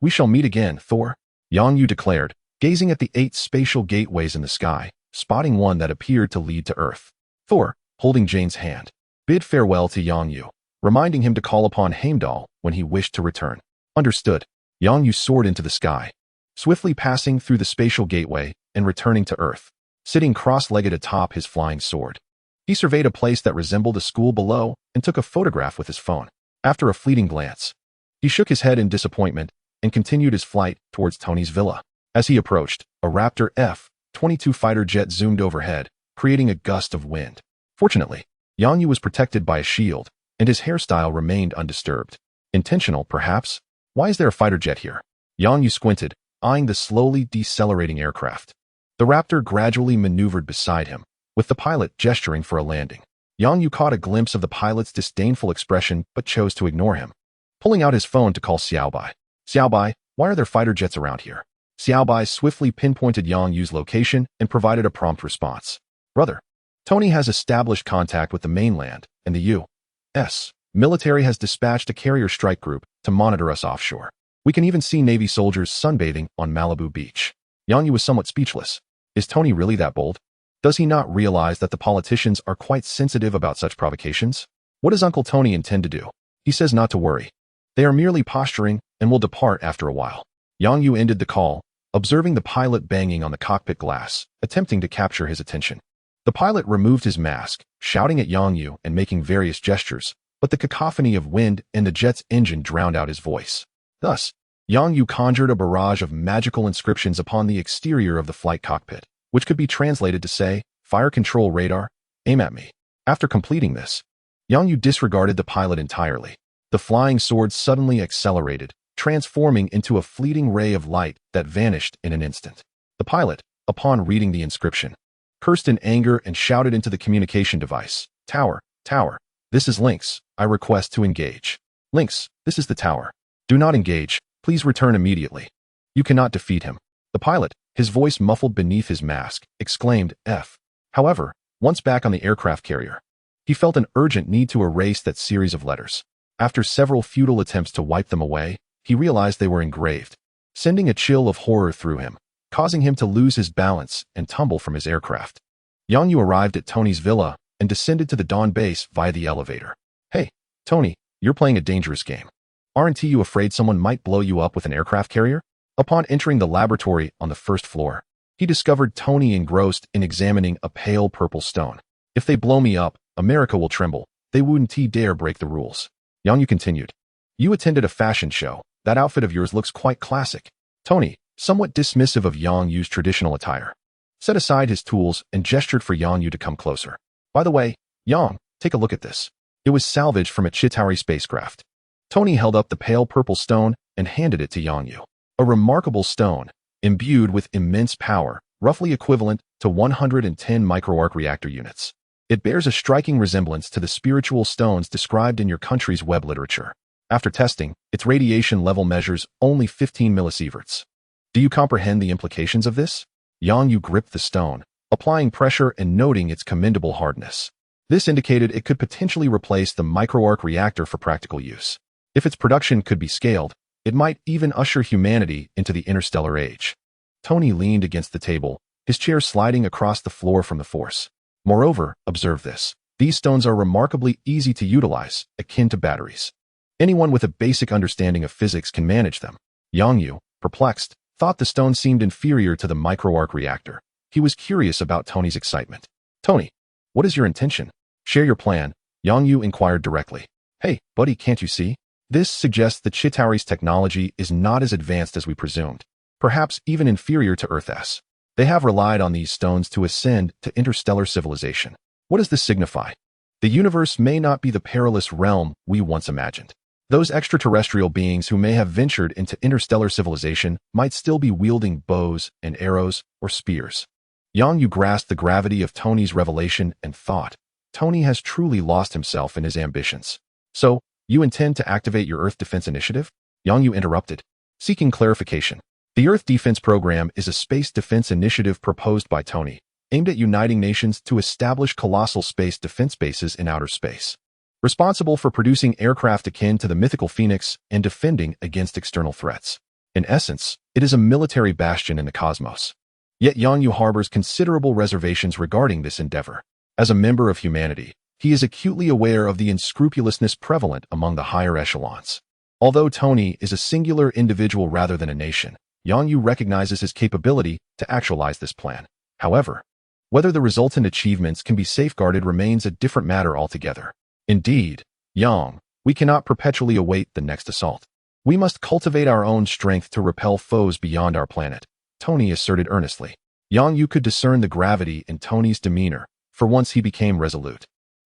"We shall meet again, Thor," Yang Yu declared, gazing at the 8 spatial gateways in the sky, spotting one that appeared to lead to Earth. Thor, holding Jane's hand, bid farewell to Yang Yu, reminding him to call upon Heimdall when he wished to return. Understood. Yang Yu soared into the sky, swiftly passing through the spatial gateway and returning to Earth, sitting cross-legged atop his flying sword. He surveyed a place that resembled a school below and took a photograph with his phone. After a fleeting glance, he shook his head in disappointment and continued his flight towards Tony's villa. As he approached, a Raptor F-22 fighter jet zoomed overhead, creating a gust of wind. Fortunately, Yang Yu was protected by a shield, and his hairstyle remained undisturbed. Intentional, perhaps? Why is there a fighter jet here? Yang Yu squinted, eyeing the slowly decelerating aircraft. The Raptor gradually maneuvered beside him, with the pilot gesturing for a landing. Yang Yu caught a glimpse of the pilot's disdainful expression but chose to ignore him, pulling out his phone to call Xiaobai. "Xiaobai, why are there fighter jets around here?" Xiaobai swiftly pinpointed Yang Yu's location and provided a prompt response. "Brother, Tony has established contact with the mainland, and the U.S. military has dispatched a carrier strike group to monitor us offshore. We can even see Navy soldiers sunbathing on Malibu Beach." Yang Yu was somewhat speechless. Is Tony really that bold? Does he not realize that the politicians are quite sensitive about such provocations? What does Uncle Tony intend to do? He says not to worry. They are merely posturing and will depart after a while. Yang Yu ended the call, observing the pilot banging on the cockpit glass, attempting to capture his attention. The pilot removed his mask, shouting at Yang Yu and making various gestures, but the cacophony of wind and the jet's engine drowned out his voice. Thus, Yang Yu conjured a barrage of magical inscriptions upon the exterior of the flight cockpit, which could be translated to say, "Fire control radar, aim at me." After completing this, Yang Yu disregarded the pilot entirely. The flying sword suddenly accelerated, transforming into a fleeting ray of light that vanished in an instant. The pilot, upon reading the inscription, cursed in anger and shouted into the communication device, "Tower, tower, this is Lynx, I request to engage. Lynx, this is the tower. Do not engage, please return immediately. You cannot defeat him." The pilot, his voice muffled beneath his mask, exclaimed, "F." However, once back on the aircraft carrier, he felt an urgent need to erase that series of letters. After several futile attempts to wipe them away, he realized they were engraved, sending a chill of horror through him, causing him to lose his balance and tumble from his aircraft. Yang Yu arrived at Tony's villa and descended to the Dawn base via the elevator. "Hey, Tony, you're playing a dangerous game. Aren't you afraid someone might blow you up with an aircraft carrier?" Upon entering the laboratory on the first floor, he discovered Tony engrossed in examining a pale purple stone. "If they blow me up, America will tremble. They wouldn't dare break the rules." Yang Yu continued, "You attended a fashion show. That outfit of yours looks quite classic." Tony, somewhat dismissive of Yang Yu's traditional attire, set aside his tools and gestured for Yang Yu to come closer. "By the way, Yang, take a look at this. It was salvaged from a Chitauri spacecraft." Tony held up the pale purple stone and handed it to Yang Yu. A remarkable stone, imbued with immense power, roughly equivalent to 110 microarc reactor units. It bears a striking resemblance to the spiritual stones described in your country's web literature. After testing, its radiation level measures only 15 millisieverts. Do you comprehend the implications of this? Yang Yu gripped the stone, applying pressure and noting its commendable hardness. This indicated it could potentially replace the microarc reactor for practical use. If its production could be scaled, it might even usher humanity into the interstellar age. Tony leaned against the table, his chair sliding across the floor from the force. Moreover, observe this. These stones are remarkably easy to utilize, akin to batteries. Anyone with a basic understanding of physics can manage them. Yang Yu, perplexed, thought the stone seemed inferior to the microarc reactor. He was curious about Tony's excitement. "Tony, what is your intention? Share your plan," Yang Yu inquired directly. "Hey, buddy, can't you see? This suggests that Chitauri's technology is not as advanced as we presumed, perhaps even inferior to Earth's. They have relied on these stones to ascend to interstellar civilization. What does this signify? The universe may not be the perilous realm we once imagined. Those extraterrestrial beings who may have ventured into interstellar civilization might still be wielding bows and arrows or spears." Yang Yu grasped the gravity of Tony's revelation and thought, Tony has truly lost himself in his ambitions. "So, you intend to activate your Earth Defense Initiative?" Yang Yu interrupted, seeking clarification. The Earth Defense Program is a space defense initiative proposed by Tony, aimed at uniting nations to establish colossal space defense bases in outer space, responsible for producing aircraft akin to the mythical Phoenix and defending against external threats. In essence, it is a military bastion in the cosmos. Yet Yang Yu harbors considerable reservations regarding this endeavor. As a member of humanity, he is acutely aware of the unscrupulousness prevalent among the higher echelons. Although Tony is a singular individual rather than a nation, Yang Yu recognizes his capability to actualize this plan. However, whether the resultant achievements can be safeguarded remains a different matter altogether. Indeed, Yang, we cannot perpetually await the next assault. We must cultivate our own strength to repel foes beyond our planet, Tony asserted earnestly. Yang Yu could discern the gravity in Tony's demeanor, for once he became resolute.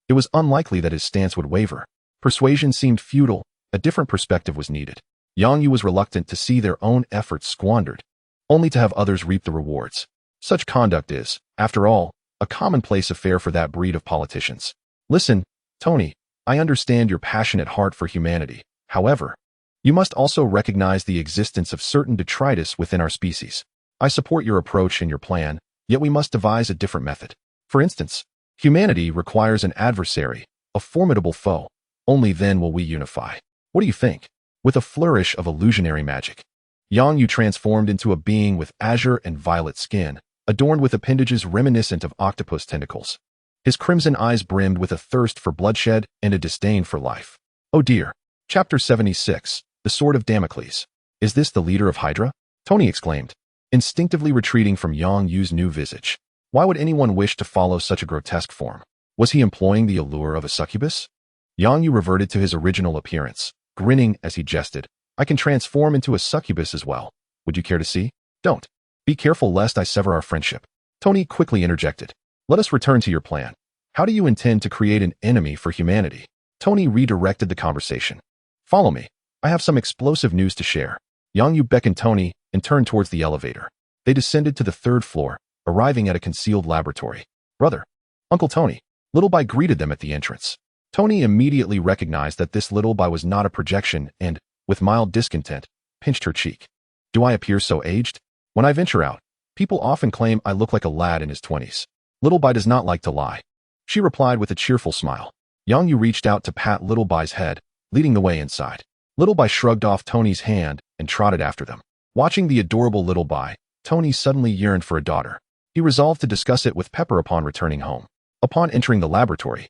It was unlikely that his stance would waver. Persuasion seemed futile, a different perspective was needed. Yang Yu was reluctant to see their own efforts squandered, only to have others reap the rewards. Such conduct is, after all, a commonplace affair for that breed of politicians. "Listen, Tony, I understand your passionate heart for humanity. However, you must also recognize the existence of certain detritus within our species. I support your approach and your plan, yet we must devise a different method. For instance, humanity requires an adversary, a formidable foe. Only then will we unify. What do you think?" With a flourish of illusionary magic, Yang Yu transformed into a being with azure and violet skin, adorned with appendages reminiscent of octopus tentacles. His crimson eyes brimmed with a thirst for bloodshed and a disdain for life. "Oh dear, Chapter 76. The Sword of Damocles. Is this the leader of Hydra? Tony exclaimed, instinctively retreating from Yang Yu's new visage. Why would anyone wish to follow such a grotesque form? Was he employing the allure of a succubus? Yang Yu reverted to his original appearance, grinning as he jested. I can transform into a succubus as well. Would you care to see? Don't. Be careful lest I sever our friendship. Tony quickly interjected. Let us return to your plan. How do you intend to create an enemy for humanity? Tony redirected the conversation. Follow me. I have some explosive news to share. Yang Yu beckoned Tony and turned towards the elevator. They descended to the 3rd floor, arriving at a concealed laboratory. Brother, Uncle Tony. Little Bai greeted them at the entrance. Tony immediately recognized that this Little Bai was not a projection and, with mild discontent, pinched her cheek. Do I appear so aged? When I venture out, people often claim I look like a lad in his 20s. Little Bai does not like to lie. She replied with a cheerful smile. Yang Yu reached out to pat Little Bai's head, leading the way inside. Little Bai shrugged off Tony's hand and trotted after them. Watching the adorable Little Bai, Tony suddenly yearned for a daughter. He resolved to discuss it with Pepper upon returning home. Upon entering the laboratory,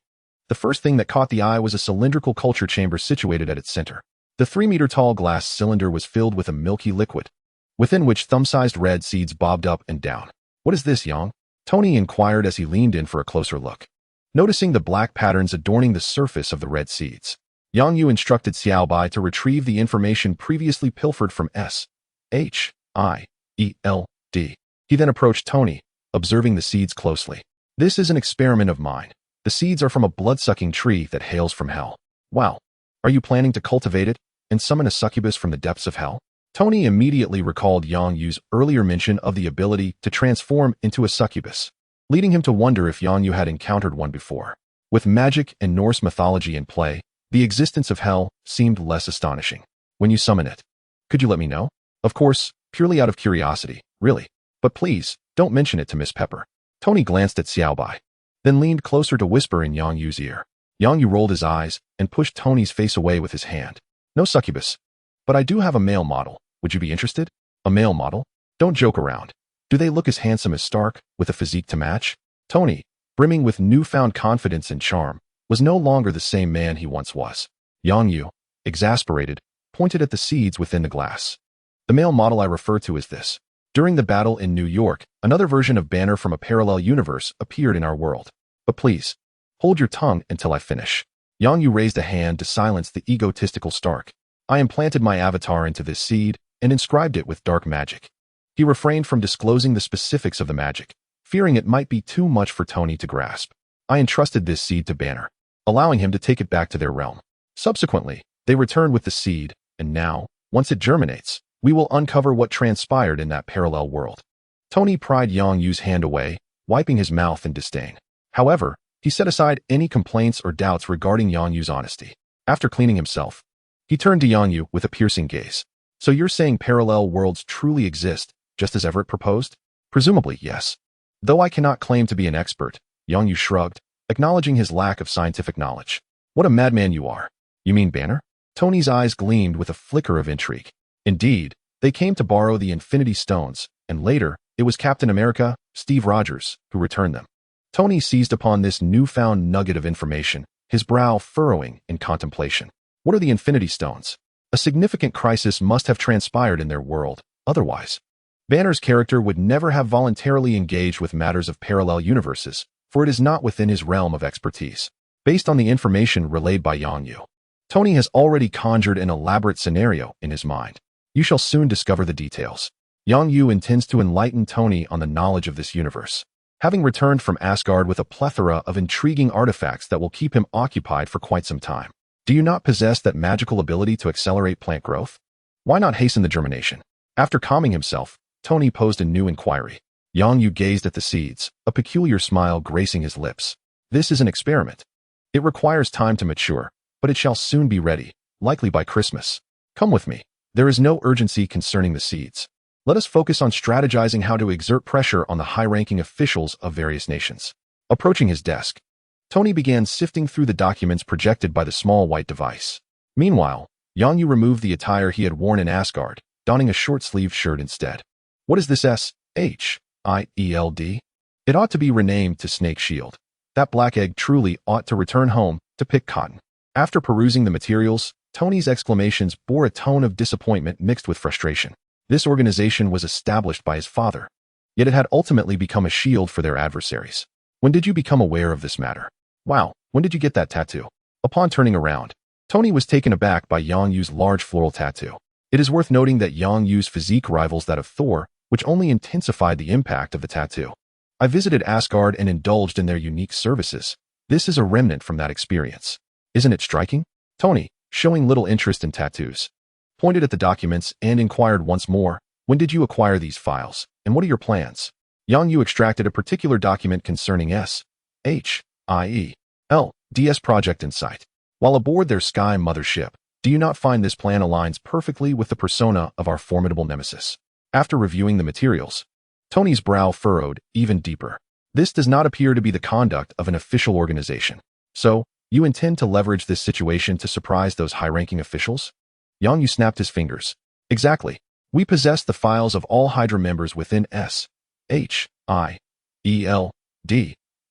the first thing that caught the eye was a cylindrical culture chamber situated at its center. The 3-meter-tall glass cylinder was filled with a milky liquid, within which thumb-sized red seeds bobbed up and down. What is this, Yang? Tony inquired as he leaned in for a closer look. Noticing the black patterns adorning the surface of the red seeds, Yang Yu instructed Xiao Bai to retrieve the information previously pilfered from S-H-I-E-L-D. He then approached Tony, observing the seeds closely. This is an experiment of mine. The seeds are from a blood-sucking tree that hails from hell. Wow. Are you planning to cultivate it and summon a succubus from the depths of hell? Tony immediately recalled Yang Yu's earlier mention of the ability to transform into a succubus, leading him to wonder if Yang Yu had encountered one before. With magic and Norse mythology in play, the existence of hell seemed less astonishing. When you summon it, could you let me know? Of course, purely out of curiosity, really. But please, don't mention it to Miss Pepper. Tony glanced at Xiao Bai, then leaned closer to whisper in Yang Yu's ear. Yang Yu rolled his eyes and pushed Tony's face away with his hand. No succubus. But I do have a male model. Would you be interested? A male model? Don't joke around. Do they look as handsome as Stark, with a physique to match? Tony, brimming with newfound confidence and charm, was no longer the same man he once was. Yang Yu, exasperated, pointed at the seeds within the glass. The male model I refer to is this. During the battle in New York, another version of Banner from a parallel universe appeared in our world. But please, hold your tongue until I finish. Yang Yu raised a hand to silence the egotistical Stark. I implanted my avatar into this seed and inscribed it with dark magic. He refrained from disclosing the specifics of the magic, fearing it might be too much for Tony to grasp. I entrusted this seed to Banner, allowing him to take it back to their realm. Subsequently, they returned with the seed, and now, once it germinates, we will uncover what transpired in that parallel world. Tony pried Yang Yu's hand away, wiping his mouth in disdain. However, he set aside any complaints or doubts regarding Yang Yu's honesty. After cleaning himself, he turned to Yang Yu with a piercing gaze. So you're saying parallel worlds truly exist, just as Everett proposed? Presumably, yes. Though I cannot claim to be an expert, Yang Yu shrugged, acknowledging his lack of scientific knowledge. What a madman you are. You mean Banner? Tony's eyes gleamed with a flicker of intrigue. Indeed, they came to borrow the Infinity Stones, and later, it was Captain America, Steve Rogers, who returned them. Tony seized upon this newfound nugget of information, his brow furrowing in contemplation. What are the Infinity Stones? A significant crisis must have transpired in their world, otherwise. Banner's character would never have voluntarily engaged with matters of parallel universes, for it is not within his realm of expertise. Based on the information relayed by Yang Yu, Tony has already conjured an elaborate scenario in his mind. You shall soon discover the details. Yang Yu intends to enlighten Tony on the knowledge of this universe, having returned from Asgard with a plethora of intriguing artifacts that will keep him occupied for quite some time. Do you not possess that magical ability to accelerate plant growth? Why not hasten the germination? After calming himself, Tony posed a new inquiry. Yang Yu gazed at the seeds, a peculiar smile gracing his lips. This is an experiment. It requires time to mature, but it shall soon be ready, likely by Christmas. Come with me. There is no urgency concerning the seeds. Let us focus on strategizing how to exert pressure on the high-ranking officials of various nations. Approaching his desk, Tony began sifting through the documents projected by the small white device. Meanwhile, Yang Yu removed the attire he had worn in Asgard, donning a short-sleeved shirt instead. What is this S-H-I-E-L-D? It ought to be renamed to Snake Shield. That black egg truly ought to return home to pick cotton. After perusing the materials, Tony's exclamations bore a tone of disappointment mixed with frustration. This organization was established by his father, yet it had ultimately become a shield for their adversaries. When did you become aware of this matter? Wow, when did you get that tattoo? Upon turning around, Tony was taken aback by Yang Yu's large floral tattoo. It is worth noting that Yang Yu's physique rivals that of Thor, which only intensified the impact of the tattoo. I visited Asgard and indulged in their unique services. This is a remnant from that experience. Isn't it striking? Tony, showing little interest in tattoos, pointed at the documents and inquired once more, when did you acquire these files, and what are your plans? Yang Yu extracted a particular document concerning S.H.I.E.L.D.'s project in sight. While aboard their Sky mothership, do you not find this plan aligns perfectly with the persona of our formidable nemesis? After reviewing the materials, Tony's brow furrowed even deeper. This does not appear to be the conduct of an official organization. So, you intend to leverage this situation to surprise those high-ranking officials? Yang Yu snapped his fingers. Exactly. We possess the files of all Hydra members within S.H.I.E.L.D.,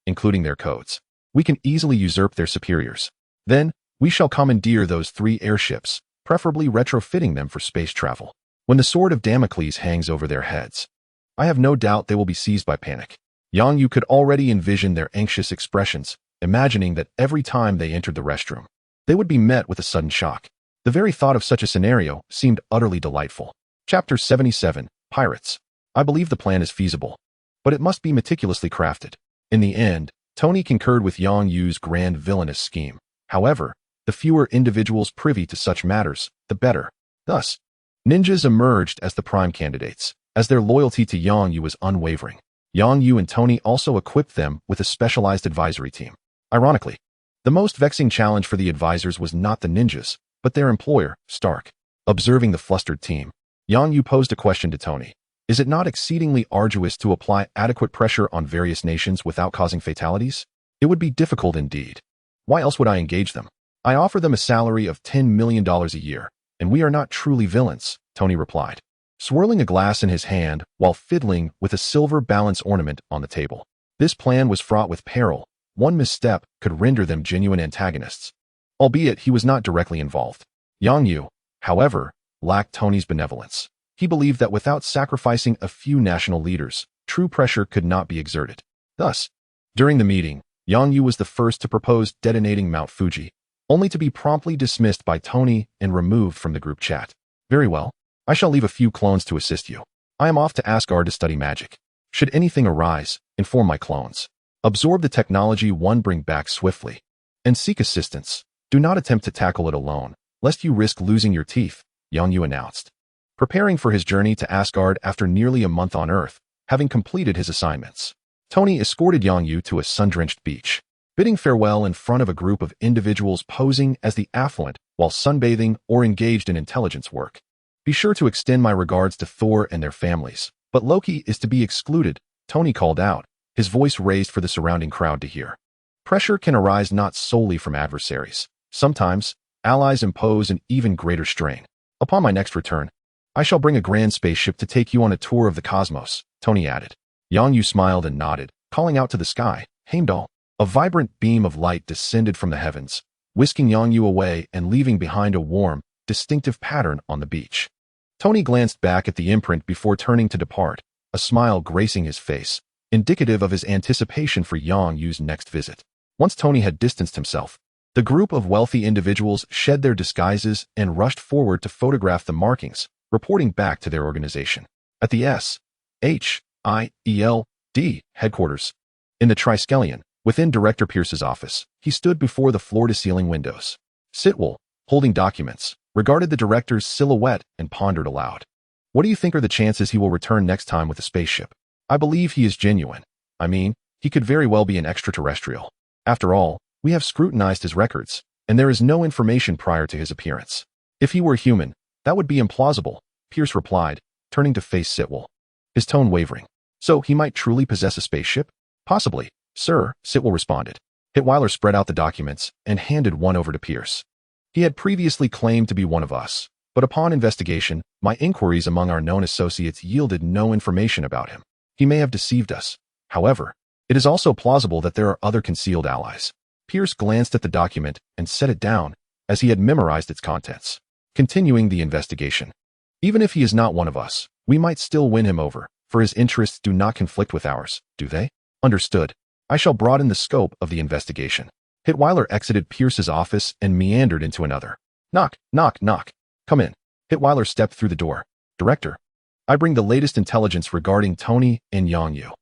including their codes. We can easily usurp their superiors. Then, we shall commandeer those 3 airships, preferably retrofitting them for space travel. When the sword of Damocles hangs over their heads, I have no doubt they will be seized by panic. Yang Yu could already envision their anxious expressions, imagining that every time they entered the restroom, they would be met with a sudden shock. The very thought of such a scenario seemed utterly delightful. Chapter 77, Pirates. I believe the plan is feasible, but it must be meticulously crafted. In the end, Tony concurred with Yang Yu's grand villainous scheme. However, the fewer individuals privy to such matters, the better. Thus, ninjas emerged as the prime candidates, as their loyalty to Yang Yu was unwavering. Yang Yu and Tony also equipped them with a specialized advisory team. Ironically, the most vexing challenge for the advisors was not the ninjas, but their employer, Stark. Observing the flustered team, Yang Yu posed a question to Tony. Is it not exceedingly arduous to apply adequate pressure on various nations without causing fatalities? It would be difficult indeed. Why else would I engage them? I offer them a salary of $10 million a year, and we are not truly villains, Tony replied, swirling a glass in his hand while fiddling with a silver balance ornament on the table. This plan was fraught with peril. One misstep could render them genuine antagonists, albeit he was not directly involved. Yang Yu, however, lacked Tony's benevolence. He believed that without sacrificing a few national leaders, true pressure could not be exerted. Thus, during the meeting, Yang Yu was the first to propose detonating Mount Fuji, only to be promptly dismissed by Tony and removed from the group chat. Very well. I shall leave a few clones to assist you. I am off to Asgard to study magic. Should anything arise, inform my clones. Absorb the technology one bring back swiftly. And seek assistance. Do not attempt to tackle it alone, lest you risk losing your teeth, Yang Yu announced. Preparing for his journey to Asgard after nearly a month on Earth, having completed his assignments, Tony escorted Yang Yu to a sun-drenched beach, bidding farewell in front of a group of individuals posing as the affluent while sunbathing or engaged in intelligence work. Be sure to extend my regards to Thor and their families, but Loki is to be excluded, Tony called out, his voice raised for the surrounding crowd to hear. Pressure can arise not solely from adversaries. Sometimes, allies impose an even greater strain. Upon my next return, I shall bring a grand spaceship to take you on a tour of the cosmos, Tony added. Yang Yu smiled and nodded, calling out to the sky, Heimdall. A vibrant beam of light descended from the heavens, whisking Yang Yu away and leaving behind a warm, distinctive pattern on the beach. Tony glanced back at the imprint before turning to depart, a smile gracing his face, indicative of his anticipation for Yang Yu's next visit. Once Tony had distanced himself, the group of wealthy individuals shed their disguises and rushed forward to photograph the markings, reporting back to their organization. At the S.H.I.E.L.D. headquarters, in the Triskelion, within Director Pierce's office, he stood before the floor-to-ceiling windows. Sitwell, holding documents, regarded the director's silhouette and pondered aloud. What do you think are the chances he will return next time with a spaceship? I believe he is genuine. I mean, he could very well be an extraterrestrial. After all, we have scrutinized his records, and there is no information prior to his appearance. If he were human, that would be implausible, Pierce replied, turning to face Sitwell, his tone wavering. So he might truly possess a spaceship? Possibly, sir, Sitwell responded. Hitweiler spread out the documents and handed one over to Pierce. He had previously claimed to be one of us, but upon investigation, my inquiries among our known associates yielded no information about him. He may have deceived us. However, it is also plausible that there are other concealed allies. Pierce glanced at the document and set it down, as he had memorized its contents. Continuing the investigation. Even if he is not one of us, we might still win him over, for his interests do not conflict with ours, do they? Understood. I shall broaden the scope of the investigation. Hitweiler exited Pierce's office and meandered into another. Knock, knock, knock. Come in. Hitweiler stepped through the door. Director. I bring the latest intelligence regarding Tony and Yongyu.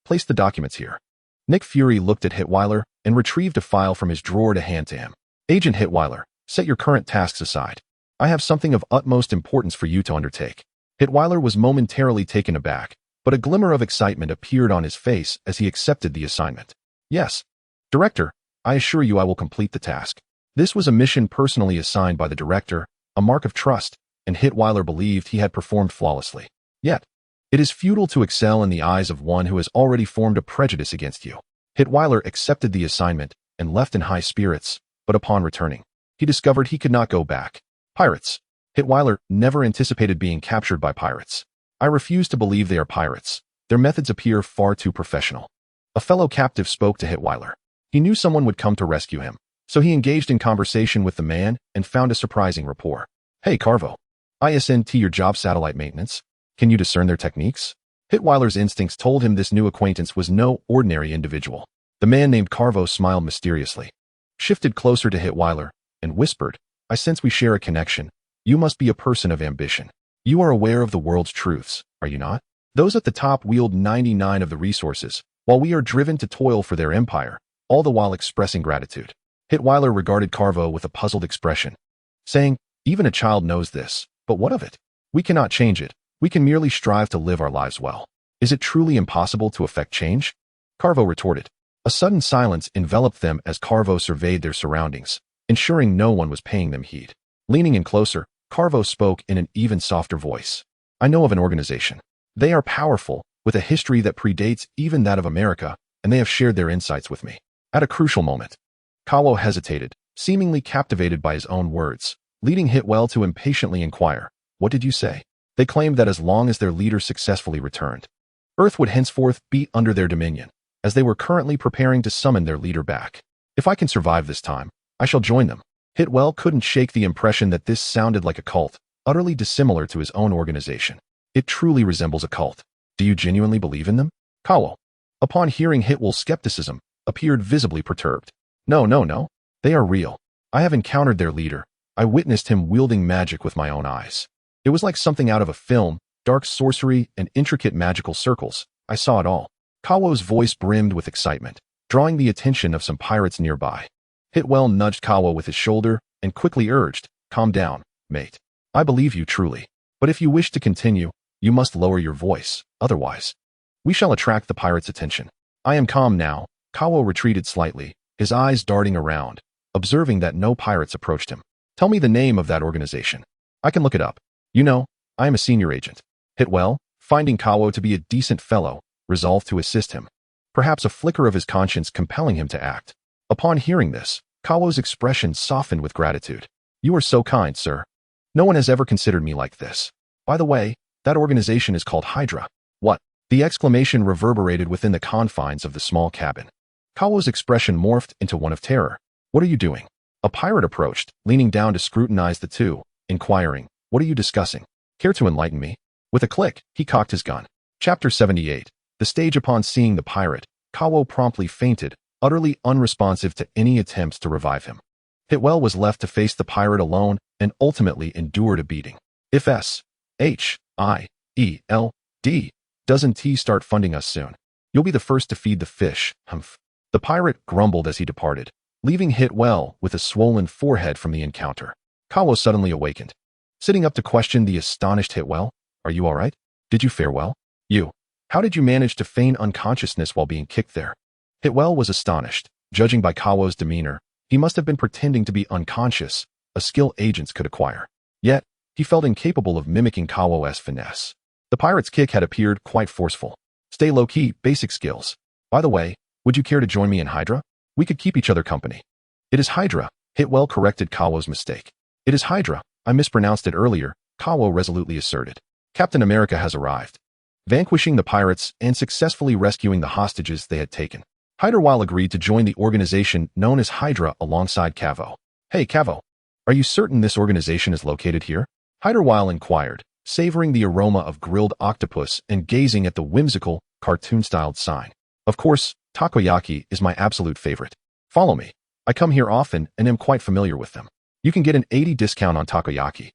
Place the documents here. Nick Fury looked at Hitweiler and retrieved a file from his drawer to hand to him. Agent Hitweiler, set your current tasks aside. I have something of utmost importance for you to undertake. Hitweiler was momentarily taken aback, but a glimmer of excitement appeared on his face as he accepted the assignment. Yes. Director, I assure you I will complete the task. This was a mission personally assigned by the director, a mark of trust, and Hitweiler believed he had performed flawlessly. Yet, it is futile to excel in the eyes of one who has already formed a prejudice against you. Hitweiler accepted the assignment and left in high spirits, but upon returning, he discovered he could not go back. Pirates. Hitweiler never anticipated being captured by pirates. I refuse to believe they are pirates. Their methods appear far too professional. A fellow captive spoke to Hitweiler. He knew someone would come to rescue him, so he engaged in conversation with the man and found a surprising rapport. Hey, Carvo. ISNT your job satellite maintenance. Can you discern their techniques? Hitweiler's instincts told him this new acquaintance was no ordinary individual. The man named Carvo smiled mysteriously, shifted closer to Hitweiler, and whispered, I sense we share a connection. You must be a person of ambition. You are aware of the world's truths, are you not? Those at the top wield 99 of the resources, while we are driven to toil for their empire, all the while expressing gratitude. Hitweiler regarded Carvo with a puzzled expression, saying, even a child knows this, but what of it? We cannot change it. We can merely strive to live our lives well. Is it truly impossible to effect change? Carvo retorted. A sudden silence enveloped them as Carvo surveyed their surroundings, ensuring no one was paying them heed. Leaning in closer, Carvo spoke in an even softer voice. I know of an organization. They are powerful, with a history that predates even that of America, and they have shared their insights with me. At a crucial moment, Kawo hesitated, seemingly captivated by his own words, leading Hitwell to impatiently inquire, what did you say? They claimed that as long as their leader successfully returned, Earth would henceforth be under their dominion, as they were currently preparing to summon their leader back. If I can survive this time, I shall join them. Hitwell couldn't shake the impression that this sounded like a cult, utterly dissimilar to his own organization. It truly resembles a cult. Do you genuinely believe in them? Kawo, upon hearing Hitwell's skepticism, appeared visibly perturbed. No. They are real. I have encountered their leader. I witnessed him wielding magic with my own eyes. It was like something out of a film, dark sorcery and intricate magical circles. I saw it all. Kawo's voice brimmed with excitement, drawing the attention of some pirates nearby. Hitwell nudged Kawo with his shoulder and quickly urged, calm down, mate. I believe you truly. But if you wish to continue, you must lower your voice, otherwise we shall attract the pirates' attention. I am calm now. Kawo retreated slightly, his eyes darting around, observing that no pirates approached him. Tell me the name of that organization. I can look it up. You know, I am a senior agent. Hitwell, finding Kawo to be a decent fellow, resolved to assist him, perhaps a flicker of his conscience compelling him to act. Upon hearing this, Kawo's expression softened with gratitude. You are so kind, sir. No one has ever considered me like this. By the way, that organization is called Hydra. What? The exclamation reverberated within the confines of the small cabin. Kawo's expression morphed into one of terror. What are you doing? A pirate approached, leaning down to scrutinize the two, inquiring, what are you discussing? Care to enlighten me? With a click, he cocked his gun. Chapter 78. The stage. Upon seeing the pirate, Kawo promptly fainted, utterly unresponsive to any attempts to revive him. Hitwell was left to face the pirate alone and ultimately endured a beating. If SHIELD doesn't T start funding us soon, you'll be the first to feed the fish, humph. The pirate grumbled as he departed, leaving Hitwell with a swollen forehead from the encounter. Kawo suddenly awakened. Sitting up to question the astonished Hitwell, are you all right? Did you fare well? How did you manage to feign unconsciousness while being kicked there? Hitwell was astonished. Judging by Kawo's demeanor, he must have been pretending to be unconscious, a skill agents could acquire. Yet, he felt incapable of mimicking Kawo's finesse. The pirate's kick had appeared quite forceful. Stay low-key, basic skills. By the way, would you care to join me in Hydra? We could keep each other company. It is Hydra. Hitwell corrected Kawo's mistake. It is Hydra. I mispronounced it earlier, Kawo resolutely asserted. Captain America has arrived, vanquishing the pirates and successfully rescuing the hostages they had taken. Hydra agreed to join the organization known as Hydra alongside Kawo. Hey, Cavo. Are you certain this organization is located here? Hyderwile inquired, savoring the aroma of grilled octopus and gazing at the whimsical, cartoon-styled sign. Of course, takoyaki is my absolute favorite. Follow me. I come here often and am quite familiar with them. You can get an 80% discount on takoyaki.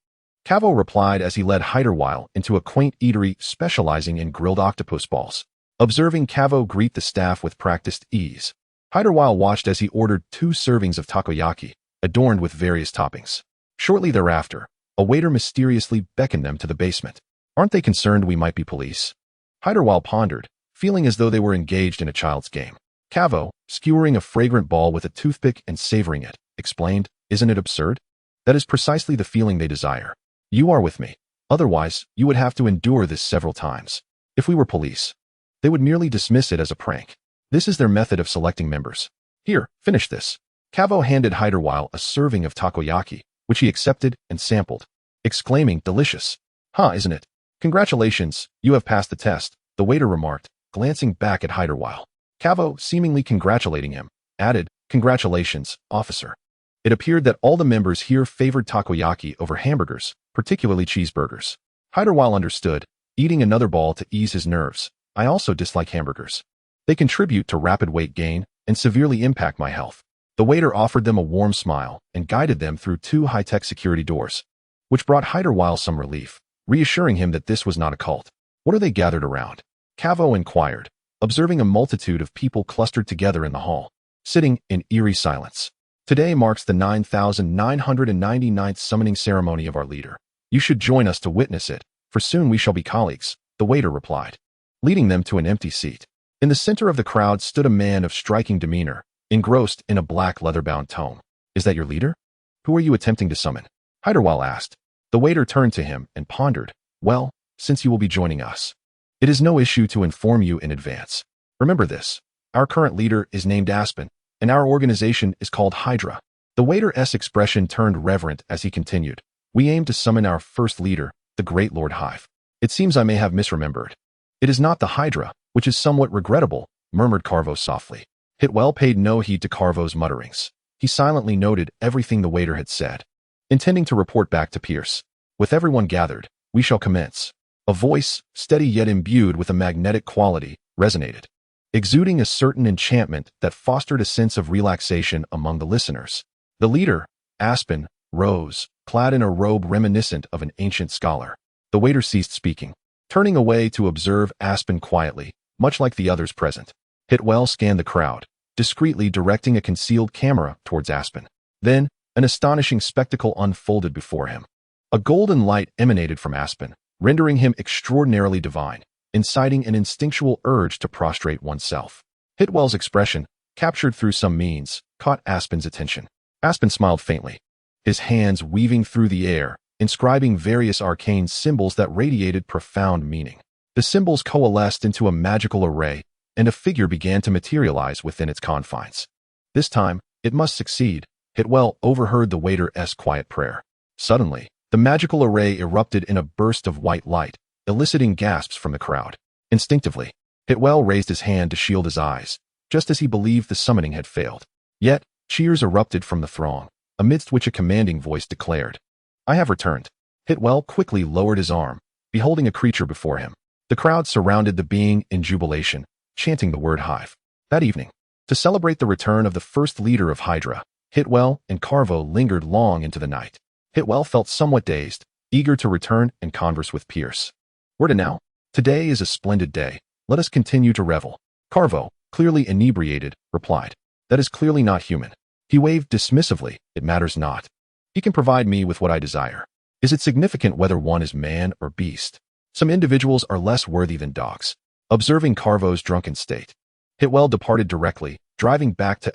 Cavo replied as he led Hyderwile into a quaint eatery specializing in grilled octopus balls. Observing Cavo greet the staff with practiced ease, Hyderwile watched as he ordered 2 servings of takoyaki, adorned with various toppings. Shortly thereafter, a waiter mysteriously beckoned them to the basement. Aren't they concerned we might be police? Hyderwile pondered, feeling as though they were engaged in a child's game. Cavo, skewering a fragrant ball with a toothpick and savoring it, explained, "Isn't it absurd? That is precisely the feeling they desire. You are with me. Otherwise, you would have to endure this several times. If we were police, they would merely dismiss it as a prank. This is their method of selecting members. Here, finish this." Cavo handed Hyderwile a serving of takoyaki, which he accepted and sampled, exclaiming, "Delicious. Huh, isn't it? Congratulations, you have passed the test," the waiter remarked, glancing back at Hyderwile. Cavo, seemingly congratulating him, added, "Congratulations, officer." It appeared that all the members here favored takoyaki over hamburgers, particularly cheeseburgers. Hyderwile understood, eating another ball to ease his nerves. "I also dislike hamburgers. They contribute to rapid weight gain and severely impact my health." The waiter offered them a warm smile and guided them through 2 high-tech security doors, which brought Hyderwile some relief, reassuring him that this was not a cult. "What are they gathered around?" Cavo inquired, observing a multitude of people clustered together in the hall, sitting in eerie silence. "Today marks the 9,999th summoning ceremony of our leader. You should join us to witness it, for soon we shall be colleagues," the waiter replied, leading them to an empty seat. In the center of the crowd stood a man of striking demeanor, engrossed in a black leather-bound tome. "Is that your leader? Who are you attempting to summon?" Hyderwile asked. The waiter turned to him and pondered, "Well, since you will be joining us, it is no issue to inform you in advance. Remember this, our current leader is named Aspen, and our organization is called Hydra." The waiter's expression turned reverent as he continued, "We aim to summon our first leader, the great Lord Hive. It seems I may have misremembered. It is not the Hydra, which is somewhat regrettable," murmured Carvo softly. Hitwell paid no heed to Carvo's mutterings. He silently noted everything the waiter had said, intending to report back to Pierce. "With everyone gathered, we shall commence." A voice, steady yet imbued with a magnetic quality, resonated, exuding a certain enchantment that fostered a sense of relaxation among the listeners. The leader, Aspen, rose, clad in a robe reminiscent of an ancient scholar. The waiter ceased speaking, turning away to observe Aspen quietly, much like the others present. Hitwell scanned the crowd, discreetly directing a concealed camera towards Aspen. Then, an astonishing spectacle unfolded before him. A golden light emanated from Aspen, rendering him extraordinarily divine, inciting an instinctual urge to prostrate oneself. Hitwell's expression, captured through some means, caught Aspen's attention. Aspen smiled faintly, his hands weaving through the air, inscribing various arcane symbols that radiated profound meaning. The symbols coalesced into a magical array, and a figure began to materialize within its confines. This time, it must succeed. Hitwell overheard the waiter's quiet prayer. Suddenly, the magical array erupted in a burst of white light, eliciting gasps from the crowd. Instinctively, Hitwell raised his hand to shield his eyes, just as he believed the summoning had failed. Yet, cheers erupted from the throng, amidst which a commanding voice declared, "I have returned." Hitwell quickly lowered his arm, beholding a creature before him. The crowd surrounded the being in jubilation, chanting the word Hive. That evening, to celebrate the return of the first leader of Hydra, Hitwell and Carvo lingered long into the night. Hitwell felt somewhat dazed, eager to return and converse with Pierce. "Where to now? Today is a splendid day. Let us continue to revel." Carvo, clearly inebriated, replied, "That is clearly not human." He waved dismissively, "It matters not. He can provide me with what I desire. Is it significant whether one is man or beast? Some individuals are less worthy than dogs." Observing Carvo's drunken state, Hitwell departed directly, driving back to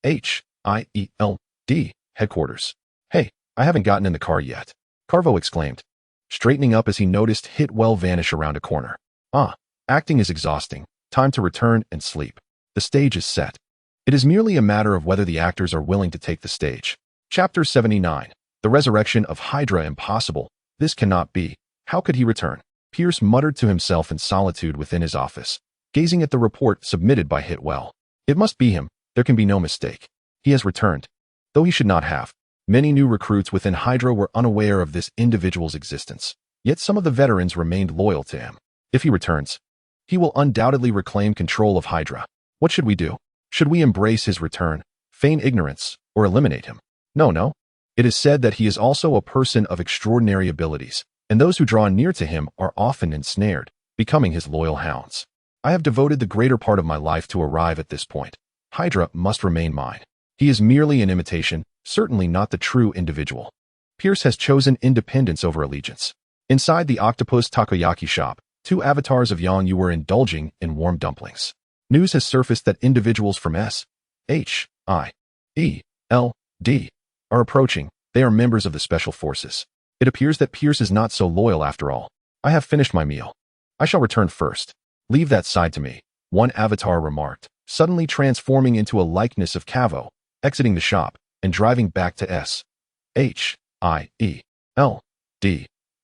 SHIELD headquarters. "Hey, I haven't gotten in the car yet," Carvo exclaimed, straightening up as he noticed Hitwell vanish around a corner. Acting is exhausting. Time to return and sleep. The stage is set. It is merely a matter of whether the actors are willing to take the stage. Chapter 79. The Resurrection of Hydra Impossible. This cannot be. How could he return? Pierce muttered to himself in solitude within his office, gazing at the report submitted by Hitwell. It must be him. There can be no mistake. He has returned. Though he should not have. Many new recruits within Hydra were unaware of this individual's existence, yet some of the veterans remained loyal to him. If he returns, he will undoubtedly reclaim control of Hydra. What should we do? Should we embrace his return, feign ignorance, or eliminate him? No. It is said that he is also a person of extraordinary abilities, and those who draw near to him are often ensnared, becoming his loyal hounds. I have devoted the greater part of my life to arrive at this point. Hydra must remain mine. He is merely an imitation, certainly not the true individual. Pierce has chosen independence over allegiance. Inside the Octopus Takoyaki shop, two avatars of Yang Yu were indulging in warm dumplings. News has surfaced that individuals from S.H.I.E.L.D. are approaching. They are members of the Special Forces. It appears that Pierce is not so loyal after all. I have finished my meal. I shall return first. Leave that side to me, one avatar remarked, suddenly transforming into a likeness of Cavo, exiting the shop, and driving back to S.H.I.E.L.D.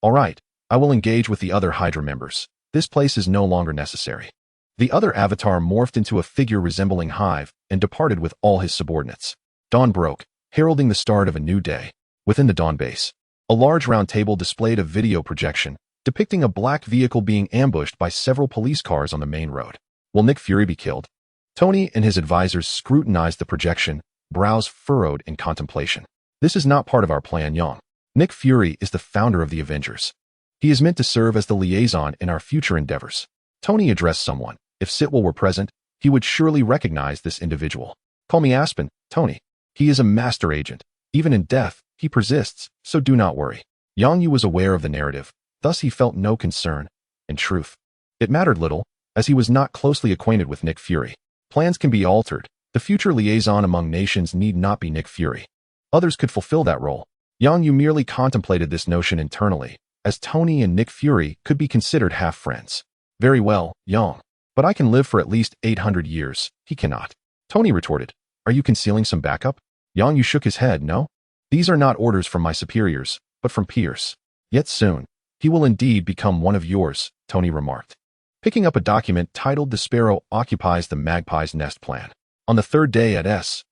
All right, I will engage with the other Hydra members. This place is no longer necessary. The other avatar morphed into a figure resembling Hive and departed with all his subordinates. Dawn broke, heralding the start of a new day. Within the Dawn base, a large round table displayed a video projection depicting a black vehicle being ambushed by several police cars on the main road. Will Nick Fury be killed? Tony and his advisors scrutinized the projection, brows furrowed in contemplation. This is not part of our plan, Yang. Nick Fury is the founder of the Avengers. He is meant to serve as the liaison in our future endeavors. Tony addressed someone. If Sitwell were present, he would surely recognize this individual. Call me Aspen, Tony. He is a master agent. Even in death, he persists, so do not worry. Yang Yu was aware of the narrative, thus he felt no concern. In truth, it mattered little, as he was not closely acquainted with Nick Fury. Plans can be altered. The future liaison among nations need not be Nick Fury. Others could fulfill that role. Yang Yu merely contemplated this notion internally, as Tony and Nick Fury could be considered half-friends. Very well, Yang. But I can live for at least 800 years. He cannot. Tony retorted. Are you concealing some backup? Yang Yu shook his head. No. These are not orders from my superiors, but from Pierce. Yet soon, he will indeed become one of yours, Tony remarked. Picking up a document titled The Sparrow Occupies the Magpie's Nest Plan. On the third day at S.H.I.E.L.D.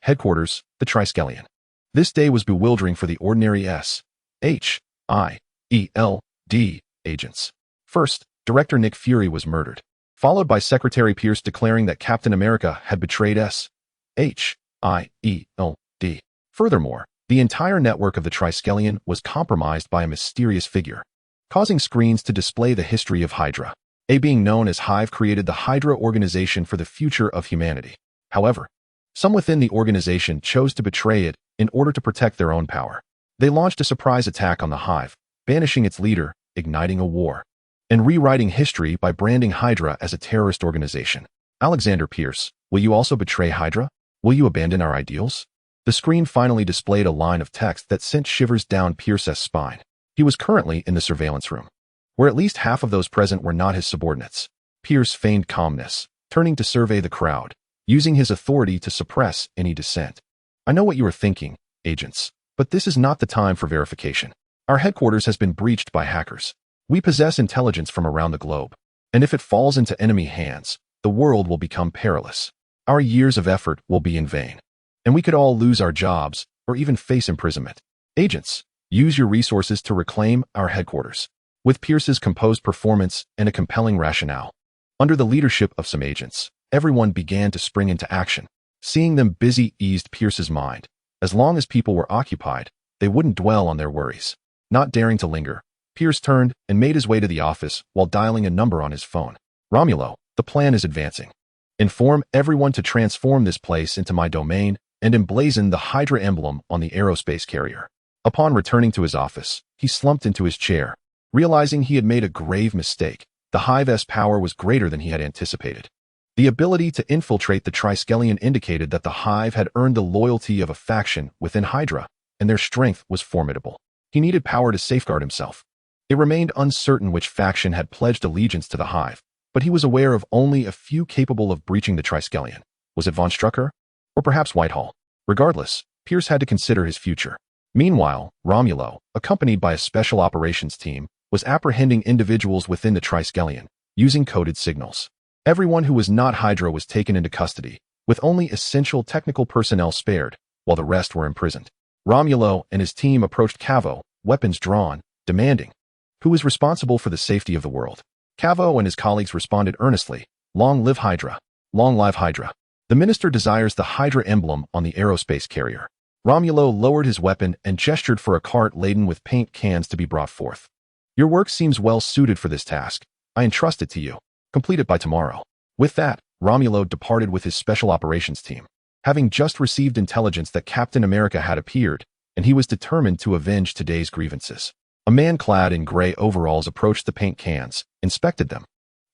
headquarters, the Triskelion. This day was bewildering for the ordinary S.H.I.E.L.D. agents. First, Director Nick Fury was murdered, followed by Secretary Pierce declaring that Captain America had betrayed S.H.I.E.L.D. Furthermore, the entire network of the Triskelion was compromised by a mysterious figure, causing screens to display the history of Hydra. A being known as Hive created the Hydra organization for the future of humanity. However, some within the organization chose to betray it in order to protect their own power. They launched a surprise attack on the Hive, banishing its leader, igniting a war, and rewriting history by branding Hydra as a terrorist organization. Alexander Pierce, will you also betray Hydra? Will you abandon our ideals? The screen finally displayed a line of text that sent shivers down Pierce's spine. He was currently in the surveillance room, where at least half of those present were not his subordinates. Pierce feigned calmness, turning to survey the crowd, using his authority to suppress any dissent. I know what you are thinking, agents, but this is not the time for verification. Our headquarters has been breached by hackers. We possess intelligence from around the globe, and if it falls into enemy hands, the world will become perilous. Our years of effort will be in vain, and we could all lose our jobs or even face imprisonment. Agents, use your resources to reclaim our headquarters. With Pierce's composed performance and a compelling rationale, under the leadership of some agents, everyone began to spring into action. Seeing them busy eased Pierce's mind. As long as people were occupied, they wouldn't dwell on their worries. Not daring to linger, Pierce turned and made his way to the office while dialing a number on his phone. Romulo, the plan is advancing. Inform everyone to transform this place into my domain and emblazon the Hydra emblem on the aerospace carrier. Upon returning to his office, he slumped into his chair, realizing he had made a grave mistake. The Hive's power was greater than he had anticipated. The ability to infiltrate the Triskelion indicated that the Hive had earned the loyalty of a faction within Hydra, and their strength was formidable. He needed power to safeguard himself. It remained uncertain which faction had pledged allegiance to the Hive, but he was aware of only a few capable of breaching the Triskelion. Was it von Strucker? Or perhaps Whitehall? Regardless, Pierce had to consider his future. Meanwhile, Romulo, accompanied by a special operations team, was apprehending individuals within the Triskelion, using coded signals. Everyone who was not Hydra was taken into custody, with only essential technical personnel spared, while the rest were imprisoned. Romulo and his team approached Cavo, weapons drawn, demanding, "Who is responsible for the safety of the world?" Cavo and his colleagues responded earnestly, "Long live Hydra! Long live Hydra! The minister desires the Hydra emblem on the aerospace carrier." Romulo lowered his weapon and gestured for a cart laden with paint cans to be brought forth. "Your work seems well suited for this task. I entrust it to you. Complete it by tomorrow." With that, Romulo departed with his special operations team, having just received intelligence that Captain America had appeared, and he was determined to avenge today's grievances. A man clad in gray overalls approached the paint cans, inspected them,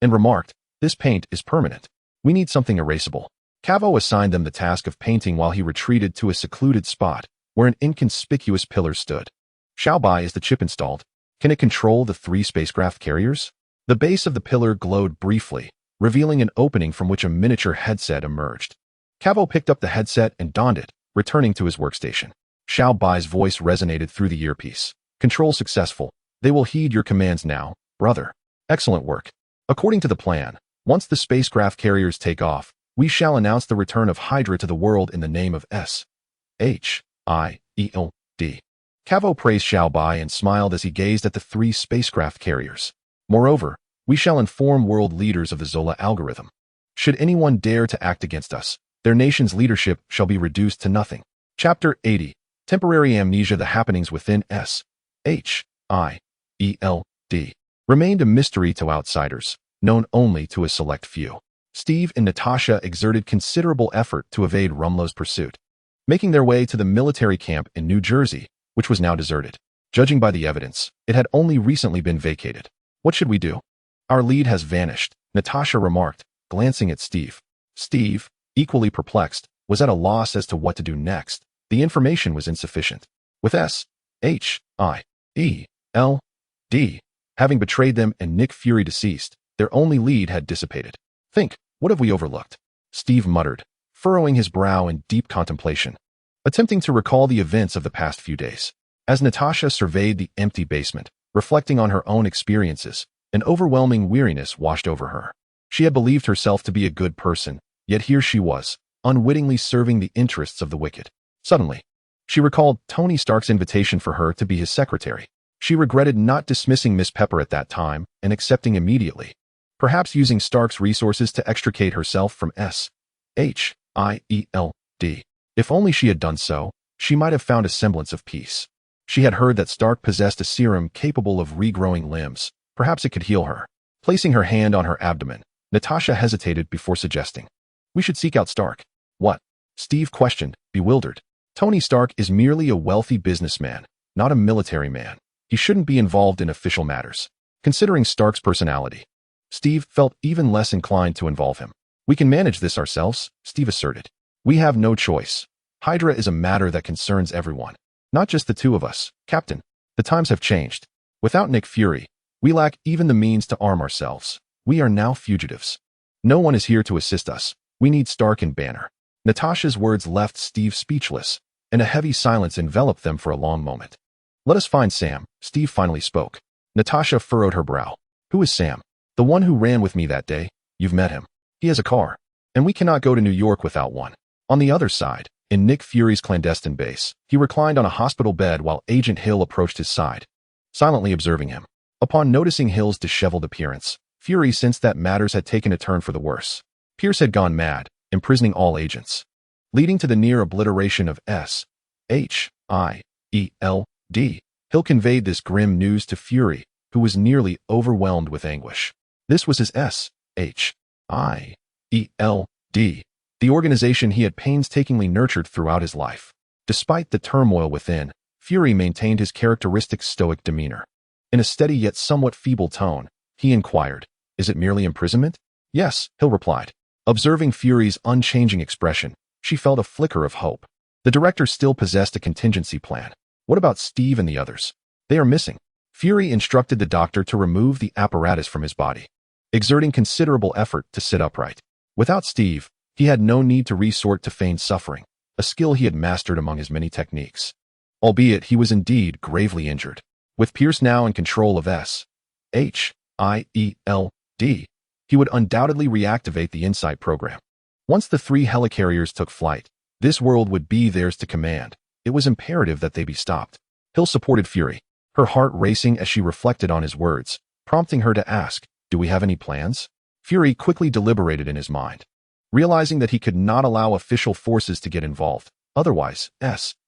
and remarked, "This paint is permanent. We need something erasable." Cavo assigned them the task of painting while he retreated to a secluded spot where an inconspicuous pillar stood. "Xiaobai, is the chip installed? Can it control the 3 spacecraft carriers?" The base of the pillar glowed briefly, revealing an opening from which a miniature headset emerged. Cavo picked up the headset and donned it, returning to his workstation. Xiaobai's voice resonated through the earpiece. "Control successful. They will heed your commands now, brother. Excellent work. According to the plan, once the spacecraft carriers take off, we shall announce the return of Hydra to the world in the name of S-H-I-E-L-D." Cavo praised Xiaobai and smiled as he gazed at the 3 spacecraft carriers. "Moreover, we shall inform world leaders of the Zola algorithm. Should anyone dare to act against us, their nation's leadership shall be reduced to nothing." Chapter 80. Temporary amnesia. The happenings within S-H-I-E-L-D remained a mystery to outsiders, known only to a select few. Steve and Natasha exerted considerable effort to evade Rumlow's pursuit, making their way to the military camp in New Jersey, which was now deserted. Judging by the evidence, it had only recently been vacated. "What should we do? Our lead has vanished," Natasha remarked, glancing at Steve. Steve, equally perplexed, was at a loss as to what to do next. The information was insufficient. With S-H-I-E-L-D having betrayed them and Nick Fury deceased, their only lead had dissipated. "Think, what have we overlooked?" Steve muttered, furrowing his brow in deep contemplation, attempting to recall the events of the past few days. As Natasha surveyed the empty basement, reflecting on her own experiences, an overwhelming weariness washed over her. She had believed herself to be a good person, yet here she was, unwittingly serving the interests of the wicked. Suddenly, she recalled Tony Stark's invitation for her to be his secretary. She regretted not dismissing Miss Pepper at that time and accepting immediately, perhaps using Stark's resources to extricate herself from S-H-I-E-L-D. If only she had done so, she might have found a semblance of peace. She had heard that Stark possessed a serum capable of regrowing limbs. Perhaps it could heal her. Placing her hand on her abdomen, Natasha hesitated before suggesting, "We should seek out Stark." "What?" Steve questioned, bewildered. "Tony Stark is merely a wealthy businessman, not a military man. He shouldn't be involved in official matters." Considering Stark's personality, Steve felt even less inclined to involve him. "We can manage this ourselves," Steve asserted. "We have no choice. Hydra is a matter that concerns everyone. Not just the 2 of us, Captain. The times have changed. Without Nick Fury, we lack even the means to arm ourselves. We are now fugitives. No one is here to assist us. We need Stark and Banner." Natasha's words left Steve speechless, and a heavy silence enveloped them for a long moment. "Let us find Sam," Steve finally spoke. Natasha furrowed her brow. "Who is Sam?" "The one who ran with me that day. You've met him. He has a car, and we cannot go to New York without one." On the other side, in Nick Fury's clandestine base, he reclined on a hospital bed while Agent Hill approached his side, silently observing him. Upon noticing Hill's disheveled appearance, Fury sensed that matters had taken a turn for the worse. Pierce had gone mad, imprisoning all agents, leading to the near obliteration of S-H-I-E-L-D. Hill conveyed this grim news to Fury, who was nearly overwhelmed with anguish. This was his S-H-I-E-L-D, the organization he had painstakingly nurtured throughout his life. Despite the turmoil within, Fury maintained his characteristic stoic demeanor. In a steady yet somewhat feeble tone, he inquired, "Is it merely imprisonment?" "Yes," Hill replied. Observing Fury's unchanging expression, she felt a flicker of hope. The director still possessed a contingency plan. What about Steve and the others? "They are missing." Fury instructed the doctor to remove the apparatus from his body, exerting considerable effort to sit upright. Without Steve, he had no need to resort to feigned suffering, a skill he had mastered among his many techniques. Albeit he was indeed gravely injured. With Pierce now in control of S-H-I-E-L-D, he would undoubtedly reactivate the Insight program. Once the three helicarriers took flight, this world would be theirs to command. It was imperative that they be stopped. Hill supported Fury, her heart racing as she reflected on his words, prompting her to ask, "Do we have any plans?" Fury quickly deliberated in his mind, realizing that he could not allow official forces to get involved. Otherwise, S.H.I.E.L.D.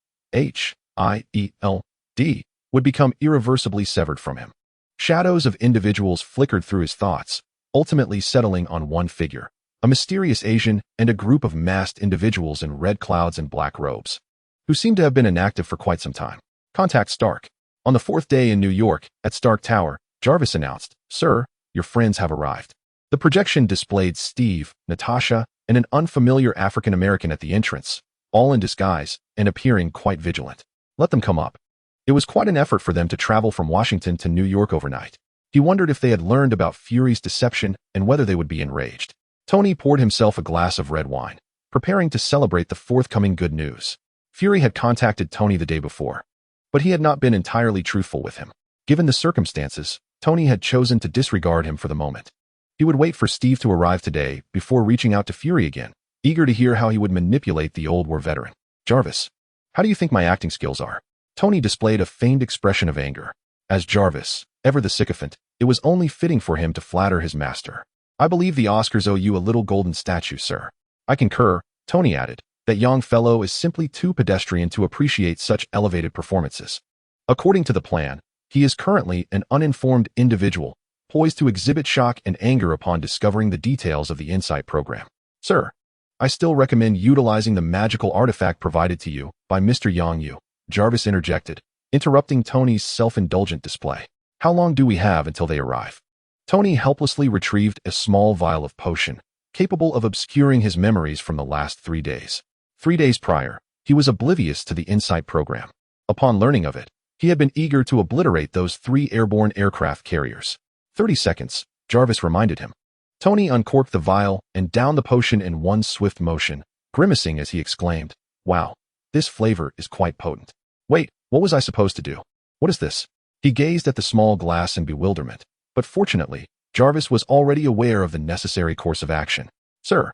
would become irreversibly severed from him. Shadows of individuals flickered through his thoughts, ultimately settling on one figure, a mysterious Asian and a group of masked individuals in red clouds and black robes, who seemed to have been inactive for quite some time. Contact Stark. On the fourth day in New York, at Stark Tower, Jarvis announced, "Sir, your friends have arrived." The projection displayed Steve, Natasha, and an unfamiliar African-American at the entrance, all in disguise and appearing quite vigilant. Let them come up. It was quite an effort for them to travel from Washington to New York overnight. He wondered if they had learned about Fury's deception and whether they would be enraged. Tony poured himself a glass of red wine, preparing to celebrate the forthcoming good news. Fury had contacted Tony the day before, but he had not been entirely truthful with him. Given the circumstances, Tony had chosen to disregard him for the moment. He would wait for Steve to arrive today before reaching out to Fury again, eager to hear how he would manipulate the old war veteran. "Jarvis, how do you think my acting skills are?" Tony displayed a feigned expression of anger. As Jarvis, ever the sycophant, it was only fitting for him to flatter his master. "I believe the Oscars owe you a little golden statue, sir." "I concur," Tony added. "That young fellow is simply too pedestrian to appreciate such elevated performances. According to the plan, he is currently an uninformed individual, poised to exhibit shock and anger upon discovering the details of the Insight program. Sir, I still recommend utilizing the magical artifact provided to you by Mr. Yang Yu," Jarvis interjected, interrupting Tony's self-indulgent display. "How long do we have until they arrive?" Tony helplessly retrieved a small vial of potion, capable of obscuring his memories from the last 3 days. 3 days prior, he was oblivious to the Insight program. Upon learning of it, he had been eager to obliterate those 3 airborne aircraft carriers. 30 seconds, Jarvis reminded him. Tony uncorked the vial and downed the potion in one swift motion, grimacing as he exclaimed, "Wow, this flavor is quite potent. Wait, what was I supposed to do? What is this?" He gazed at the small glass in bewilderment, but fortunately, Jarvis was already aware of the necessary course of action. "Sir,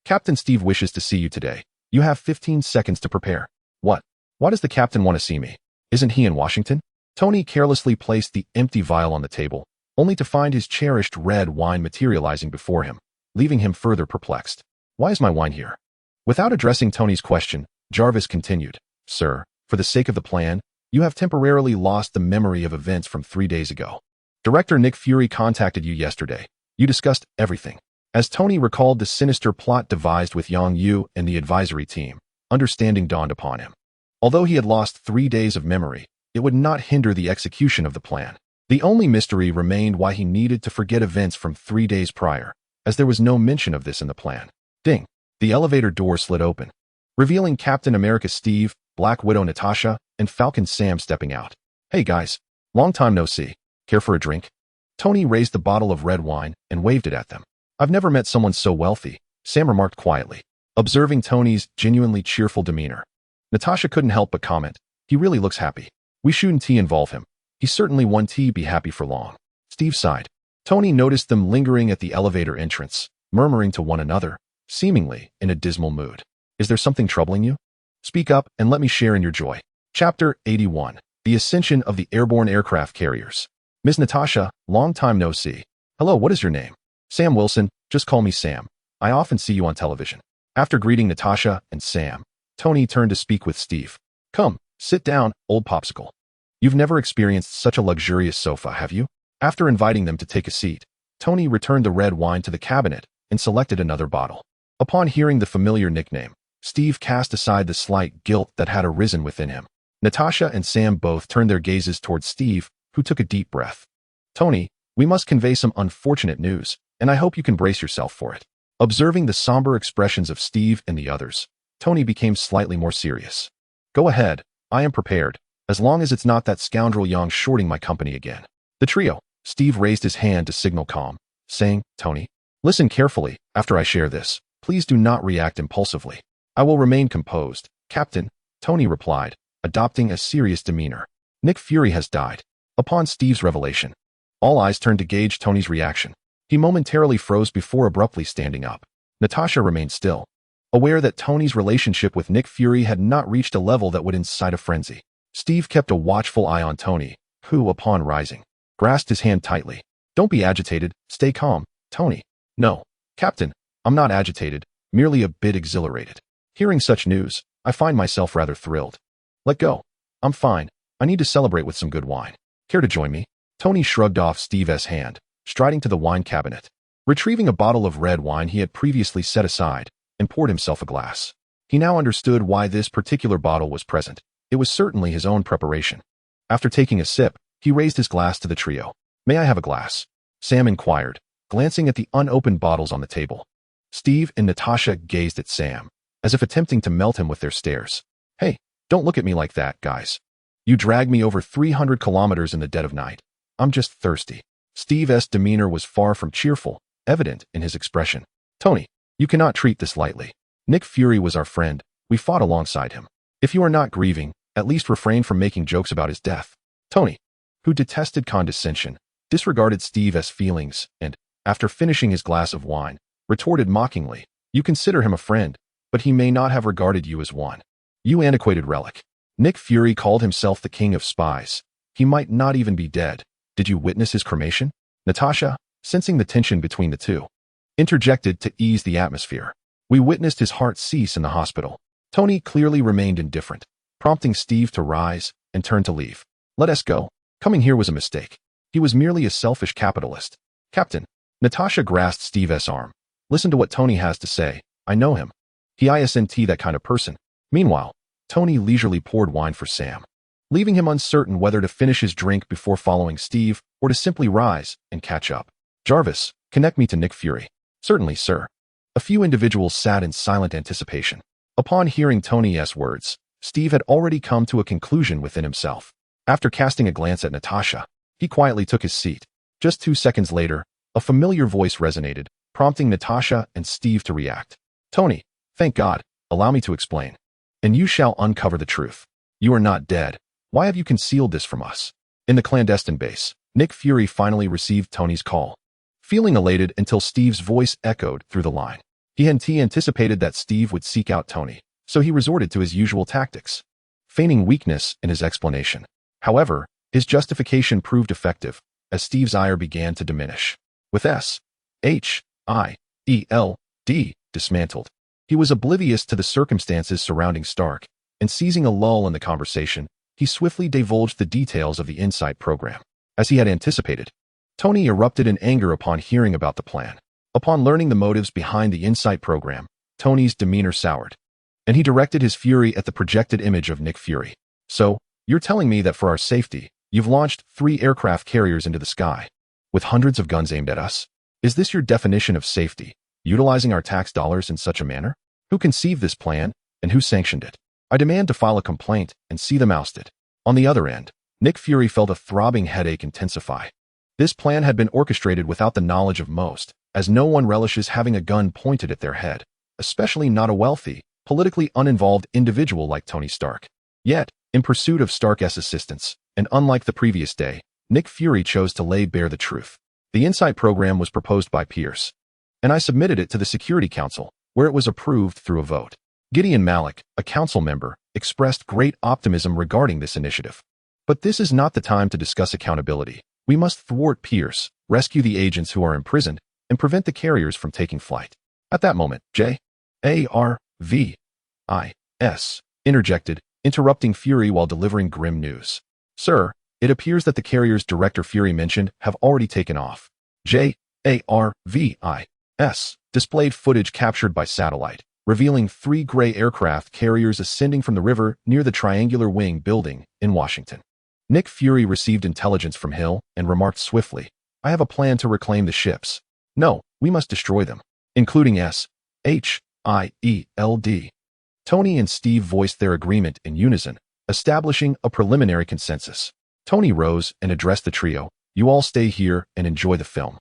Captain Steve wishes to see you today. You have 15 seconds to prepare." "What? Why does the captain want to see me? Isn't he in Washington?" Tony carelessly placed the empty vial on the table, only to find his cherished red wine materializing before him, leaving him further perplexed. "Why is my wine here?" Without addressing Tony's question, Jarvis continued, "Sir, for the sake of the plan, you have temporarily lost the memory of events from 3 days ago. Director Nick Fury contacted you yesterday. You discussed everything." As Tony recalled the sinister plot devised with Yang Yu and the advisory team, understanding dawned upon him. Although he had lost 3 days of memory, it would not hinder the execution of the plan. The only mystery remained why he needed to forget events from 3 days prior, as there was no mention of this in the plan. Ding! The elevator door slid open, revealing Captain America Steve, Black Widow Natasha, and Falcon Sam stepping out. "Hey guys, long time no see. Care for a drink?" Tony raised the bottle of red wine and waved it at them. "I've never met someone so wealthy," Sam remarked quietly, observing Tony's genuinely cheerful demeanor. Natasha couldn't help but comment, "He really looks happy. We shouldn't involve him. He certainly won't be happy for long." Steve sighed. Tony noticed them lingering at the elevator entrance, murmuring to one another, seemingly in a dismal mood. "Is there something troubling you? Speak up and let me share in your joy." Chapter 81. The Ascension of the Airborne Aircraft Carriers. "Miss Natasha, long time no see." "Hello, what is your name?" "Sam Wilson, just call me Sam. I often see you on television." After greeting Natasha and Sam, Tony turned to speak with Steve. "Come, sit down, old popsicle. You've never experienced such a luxurious sofa, have you?" After inviting them to take a seat, Tony returned the red wine to the cabinet and selected another bottle. Upon hearing the familiar nickname, Steve cast aside the slight guilt that had arisen within him. Natasha and Sam both turned their gazes towards Steve, who took a deep breath. "Tony, we must convey some unfortunate news, and I hope you can brace yourself for it." Observing the somber expressions of Steve and the others, Tony became slightly more serious. "Go ahead, I am prepared, as long as it's not that scoundrel Yang shorting my company again." The trio, Steve raised his hand to signal calm, saying, "Tony, listen carefully. After I share this, please do not react impulsively." "I will remain composed, Captain," Tony replied, adopting a serious demeanor. "Nick Fury has died." Upon Steve's revelation, all eyes turned to gauge Tony's reaction. He momentarily froze before abruptly standing up. Natasha remained still, aware that Tony's relationship with Nick Fury had not reached a level that would incite a frenzy. Steve kept a watchful eye on Tony, who, upon rising, grasped his hand tightly. "Don't be agitated. Stay calm, Tony." "No, Captain, I'm not agitated, merely a bit exhilarated. Hearing such news, I find myself rather thrilled." "Let go. I'm fine. I need to celebrate with some good wine. Care to join me?" Tony shrugged off Steve's hand, striding to the wine cabinet. Retrieving a bottle of red wine he had previously set aside, and poured himself a glass. He now understood why this particular bottle was present. It was certainly his own preparation. After taking a sip, he raised his glass to the trio. "May I have a glass?" Sam inquired, glancing at the unopened bottles on the table. Steve and Natasha gazed at Sam, as if attempting to melt him with their stares. "Hey, don't look at me like that, guys. You dragged me over 300 kilometers in the dead of night. I'm just thirsty." Steve's demeanor was far from cheerful, evident in his expression. "Tony, you cannot treat this lightly. Nick Fury was our friend. We fought alongside him. If you are not grieving, at least refrain from making jokes about his death." Tony, who detested condescension, disregarded Steve's feelings and, after finishing his glass of wine, retorted mockingly, "You consider him a friend, but he may not have regarded you as one. You antiquated relic. Nick Fury called himself the king of spies. He might not even be dead. Did you witness his cremation?" Natasha, sensing the tension between the two, interjected to ease the atmosphere. "We witnessed his heart cease in the hospital." Tony clearly remained indifferent, prompting Steve to rise and turn to leave. "Let us go. Coming here was a mistake. He was merely a selfish capitalist." "Captain." Natasha grasped Steve's arm. "Listen to what Tony has to say. I know him. He isn't that kind of person." Meanwhile, Tony leisurely poured wine for Sam, leaving him uncertain whether to finish his drink before following Steve or to simply rise and catch up. "Jarvis, connect me to Nick Fury." "Certainly, sir." A few individuals sat in silent anticipation. Upon hearing Tony's words, Steve had already come to a conclusion within himself. After casting a glance at Natasha, he quietly took his seat. Just 2 seconds later, a familiar voice resonated, prompting Natasha and Steve to react. "Tony, thank God, allow me to explain. And you shall uncover the truth. You are not dead. Why have you concealed this from us?" In the clandestine base, Nick Fury finally received Tony's call. Feeling elated until Steve's voice echoed through the line. He anticipated that Steve would seek out Tony, so he resorted to his usual tactics, feigning weakness in his explanation. However, his justification proved effective, as Steve's ire began to diminish. With S-H-I-E-L-D dismantled, he was oblivious to the circumstances surrounding Stark, and seizing a lull in the conversation, he swiftly divulged the details of the Insight program. As he had anticipated, Tony erupted in anger upon hearing about the plan. Upon learning the motives behind the Insight program, Tony's demeanor soured, and he directed his fury at the projected image of Nick Fury. "So, you're telling me that for our safety, you've launched 3 aircraft carriers into the sky, with hundreds of guns aimed at us? Is this your definition of safety, utilizing our tax dollars in such a manner? Who conceived this plan, and who sanctioned it? I demand to file a complaint and see them ousted." On the other end, Nick Fury felt a throbbing headache intensify. This plan had been orchestrated without the knowledge of most, as no one relishes having a gun pointed at their head, especially not a wealthy, politically uninvolved individual like Tony Stark. Yet, in pursuit of Stark's assistance, and unlike the previous day, Nick Fury chose to lay bare the truth. The Insight program was proposed by Pierce, and I submitted it to the Security Council, where it was approved through a vote. Gideon Malik, a council member, expressed great optimism regarding this initiative. "But this is not the time to discuss accountability. We must thwart Pierce, rescue the agents who are imprisoned, and prevent the carriers from taking flight." At that moment, Jarvis interjected, interrupting Fury while delivering grim news. "Sir, it appears that the carriers Director Fury mentioned have already taken off." Jarvis displayed footage captured by satellite, revealing 3 gray aircraft carriers ascending from the river near the Triangular Wing building in Washington. Nick Fury received intelligence from Hill and remarked swiftly, "I have a plan to reclaim the ships. No, we must destroy them, including S-H-I-E-L-D." Tony and Steve voiced their agreement in unison, establishing a preliminary consensus. Tony rose and addressed the trio. "You all stay here and enjoy the film.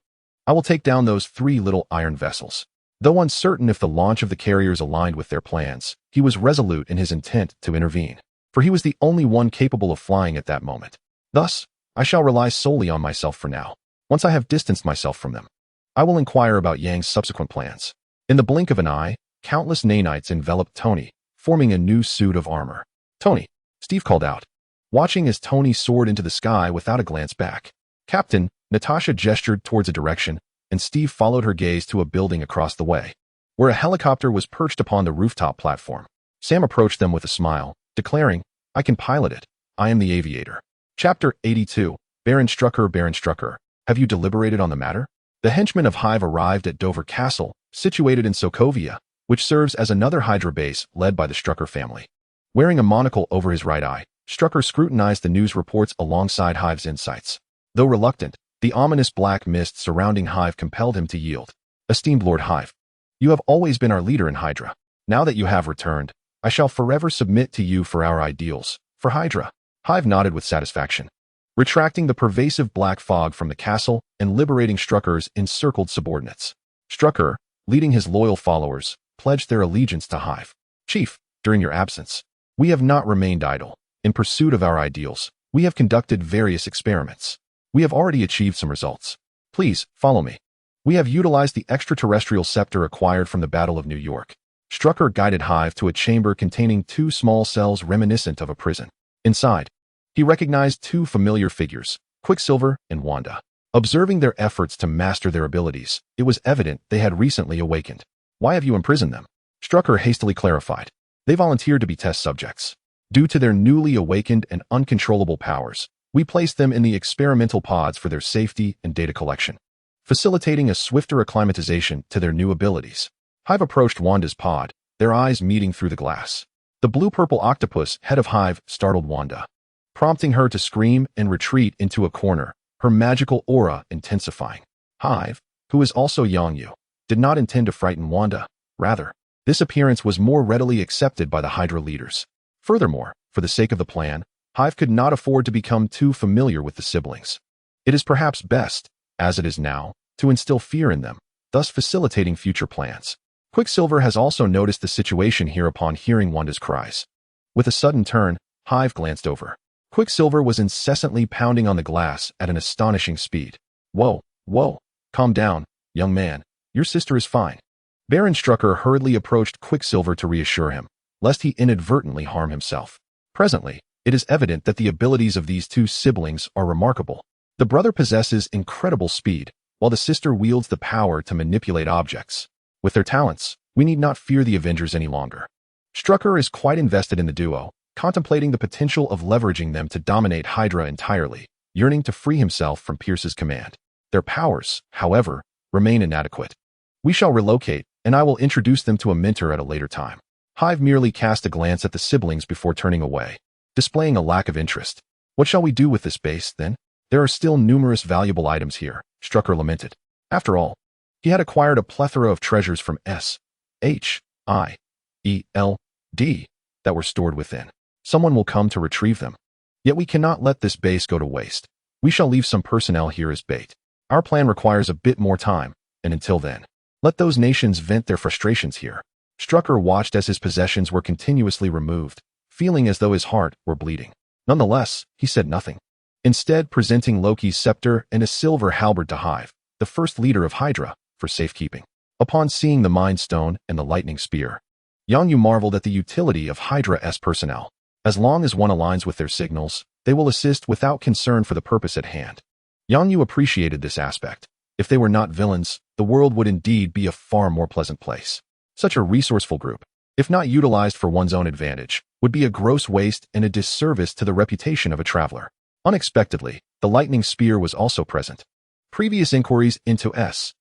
I will take down those 3 little iron vessels." Though uncertain if the launch of the carriers aligned with their plans, he was resolute in his intent to intervene, for he was the only one capable of flying at that moment. "Thus, I shall rely solely on myself for now. Once I have distanced myself from them, I will inquire about Yang's subsequent plans." In the blink of an eye, Countless nanites enveloped Tony, forming a new suit of armor. "Tony," Steve called out, watching as Tony soared into the sky without a glance back. "Captain," Natasha gestured towards a direction, and Steve followed her gaze to a building across the way, where a helicopter was perched upon the rooftop platform. Sam approached them with a smile, declaring, "I can pilot it. I am the aviator." Chapter 82, Baron Strucker, have you deliberated on the matter? The henchmen of Hive arrived at Dover Castle, situated in Sokovia, which serves as another Hydra base led by the Strucker family. Wearing a monocle over his right eye, Strucker scrutinized the news reports alongside Hive's insights. Though reluctant, the ominous black mist surrounding Hive compelled him to yield. "Esteemed Lord Hive, you have always been our leader in Hydra. Now that you have returned, I shall forever submit to you for our ideals, for Hydra." Hive nodded with satisfaction, retracting the pervasive black fog from the castle and liberating Strucker's encircled subordinates. Strucker, leading his loyal followers, pledged their allegiance to Hive. "Chief, during your absence, we have not remained idle. In pursuit of our ideals, we have conducted various experiments. We have already achieved some results. Please, follow me. We have utilized the extraterrestrial scepter acquired from the Battle of New York." Strucker guided Hive to a chamber containing 2 small cells reminiscent of a prison. Inside, he recognized 2 familiar figures, Quicksilver and Wanda. Observing their efforts to master their abilities, it was evident they had recently awakened. "Why have you imprisoned them?" Strucker hastily clarified. "They volunteered to be test subjects. Due to their newly awakened and uncontrollable powers, we placed them in the experimental pods for their safety and data collection, facilitating a swifter acclimatization to their new abilities." Hive approached Wanda's pod, their eyes meeting through the glass. The blue-purple octopus head of Hive startled Wanda, prompting her to scream and retreat into a corner, her magical aura intensifying. Hive, who is also Yangyu, did not intend to frighten Wanda. Rather, this appearance was more readily accepted by the Hydra leaders. Furthermore, for the sake of the plan, Hive could not afford to become too familiar with the siblings. It is perhaps best, as it is now, to instill fear in them, thus facilitating future plans. Quicksilver has also noticed the situation here upon hearing Wanda's cries. With a sudden turn, Hive glanced over. Quicksilver was incessantly pounding on the glass at an astonishing speed. Whoa, calm down, young man. Your sister is fine." Baron Strucker hurriedly approached Quicksilver to reassure him, lest he inadvertently harm himself. Presently, it is evident that the abilities of these 2 siblings are remarkable. The brother possesses incredible speed, while the sister wields the power to manipulate objects. With their talents, we need not fear the Avengers any longer. Strucker is quite invested in the duo, contemplating the potential of leveraging them to dominate Hydra entirely, yearning to free himself from Pierce's command. Their powers, however, remain inadequate. "We shall relocate, and I will introduce them to a mentor at a later time." Hive merely cast a glance at the siblings before turning away, displaying a lack of interest. "What shall we do with this base, then? There are still numerous valuable items here," Strucker lamented. After all, he had acquired a plethora of treasures from S-H-I-E-L-D that were stored within. Someone will come to retrieve them. Yet we cannot let this base go to waste. We shall leave some personnel here as bait. Our plan requires a bit more time, and until then, let those nations vent their frustrations here. Strucker watched as his possessions were continuously removed, feeling as though his heart were bleeding. Nonetheless, he said nothing. Instead, presenting Loki's scepter and a silver halberd to Hive, the first leader of Hydra, for safekeeping. Upon seeing the Mind Stone and the Lightning Spear, Yangyu marveled at the utility of Hydra's personnel. As long as one aligns with their signals, they will assist without concern for the purpose at hand. Yangyu appreciated this aspect. If they were not villains, the world would indeed be a far more pleasant place. Such a resourceful group, if not utilized for one's own advantage, would be a gross waste and a disservice to the reputation of a traveler. Unexpectedly, the Lightning Spear was also present. Previous inquiries into S-H-I-E-L-D-S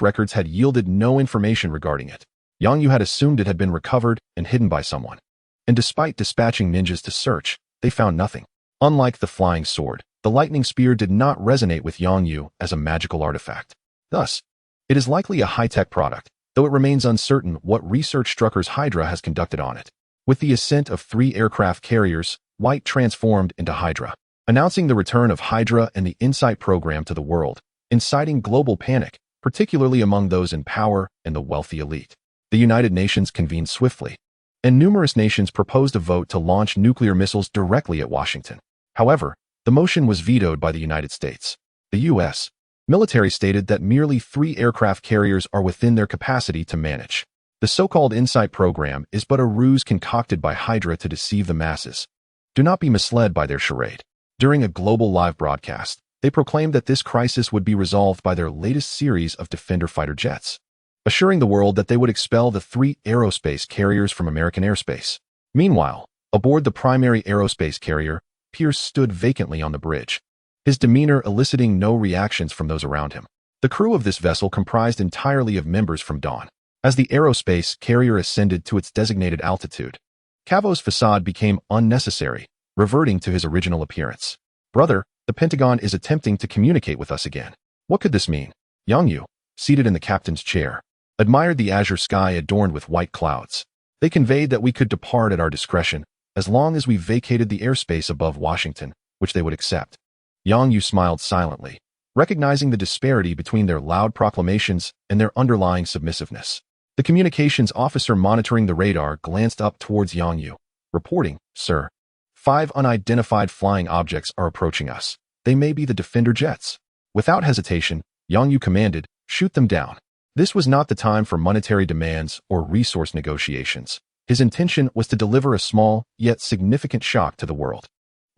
records had yielded no information regarding it. Yangyu had assumed it had been recovered and hidden by someone. And despite dispatching ninjas to search, they found nothing. Unlike the flying sword, the Lightning Spear did not resonate with Yangyu as a magical artifact. Thus, it is likely a high-tech product, though it remains uncertain what research Strucker's Hydra has conducted on it. With the ascent of 3 aircraft carriers, White transformed into Hydra, announcing the return of Hydra and the Insight program to the world, inciting global panic, particularly among those in power and the wealthy elite. The United Nations convened swiftly, and numerous nations proposed a vote to launch nuclear missiles directly at Washington. However, the motion was vetoed by the United States. The U.S., Military stated that merely 3 aircraft carriers are within their capacity to manage. The so-called Insight program is but a ruse concocted by Hydra to deceive the masses. Do not be misled by their charade. During a global live broadcast, they proclaimed that this crisis would be resolved by their latest series of Defender fighter jets, assuring the world that they would expel the 3 aerospace carriers from American airspace. Meanwhile, aboard the primary aerospace carrier, Pierce stood vacantly on the bridge, his demeanor eliciting no reactions from those around him. The crew of this vessel comprised entirely of members from Dawn. As the aerospace carrier ascended to its designated altitude, Cavo's facade became unnecessary, reverting to his original appearance. "Brother, the Pentagon is attempting to communicate with us again. What could this mean?" Yang Yu, seated in the captain's chair, admired the azure sky adorned with white clouds. "They conveyed that we could depart at our discretion, as long as we vacated the airspace above Washington, which they would accept." Yang Yu smiled silently, recognizing the disparity between their loud proclamations and their underlying submissiveness. The communications officer monitoring the radar glanced up towards Yang Yu, reporting, "Sir, 5 unidentified flying objects are approaching us. They may be the Defender jets." Without hesitation, Yang Yu commanded, "Shoot them down." This was not the time for monetary demands or resource negotiations. His intention was to deliver a small, yet significant shock to the world.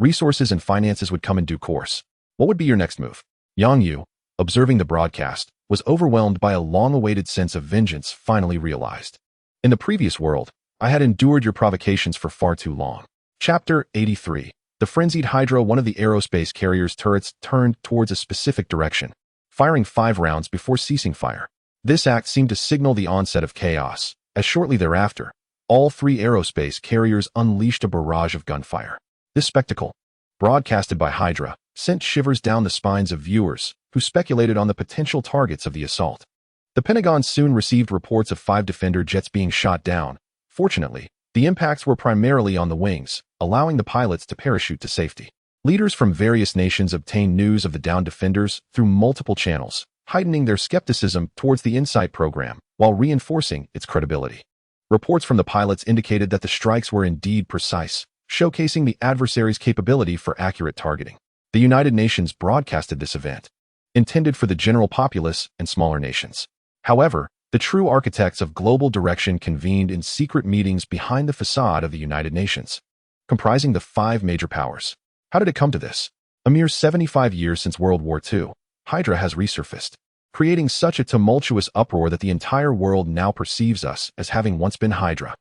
Resources and finances would come in due course. What would be your next move? Yang Yu, observing the broadcast, was overwhelmed by a long-awaited sense of vengeance finally realized. "In the previous world, I had endured your provocations for far too long." Chapter 83. The frenzied Hydra, one of the aerospace carrier's turrets, turned towards a specific direction, firing 5 rounds before ceasing fire. This act seemed to signal the onset of chaos, as shortly thereafter, all 3 aerospace carriers unleashed a barrage of gunfire. This spectacle, broadcasted by Hydra, sent shivers down the spines of viewers who speculated on the potential targets of the assault. The Pentagon soon received reports of 5 Defender jets being shot down. Fortunately, the impacts were primarily on the wings, allowing the pilots to parachute to safety. Leaders from various nations obtained news of the downed Defenders through multiple channels, heightening their skepticism towards the Insight program while reinforcing its credibility. Reports from the pilots indicated that the strikes were indeed precise, showcasing the adversary's capability for accurate targeting. The United Nations broadcasted this event, intended for the general populace and smaller nations. However, the true architects of global direction convened in secret meetings behind the facade of the United Nations, comprising the 5 major powers. How did it come to this? A mere 75 years since World War II, Hydra has resurfaced, creating such a tumultuous uproar that the entire world now perceives us as having once been Hydra.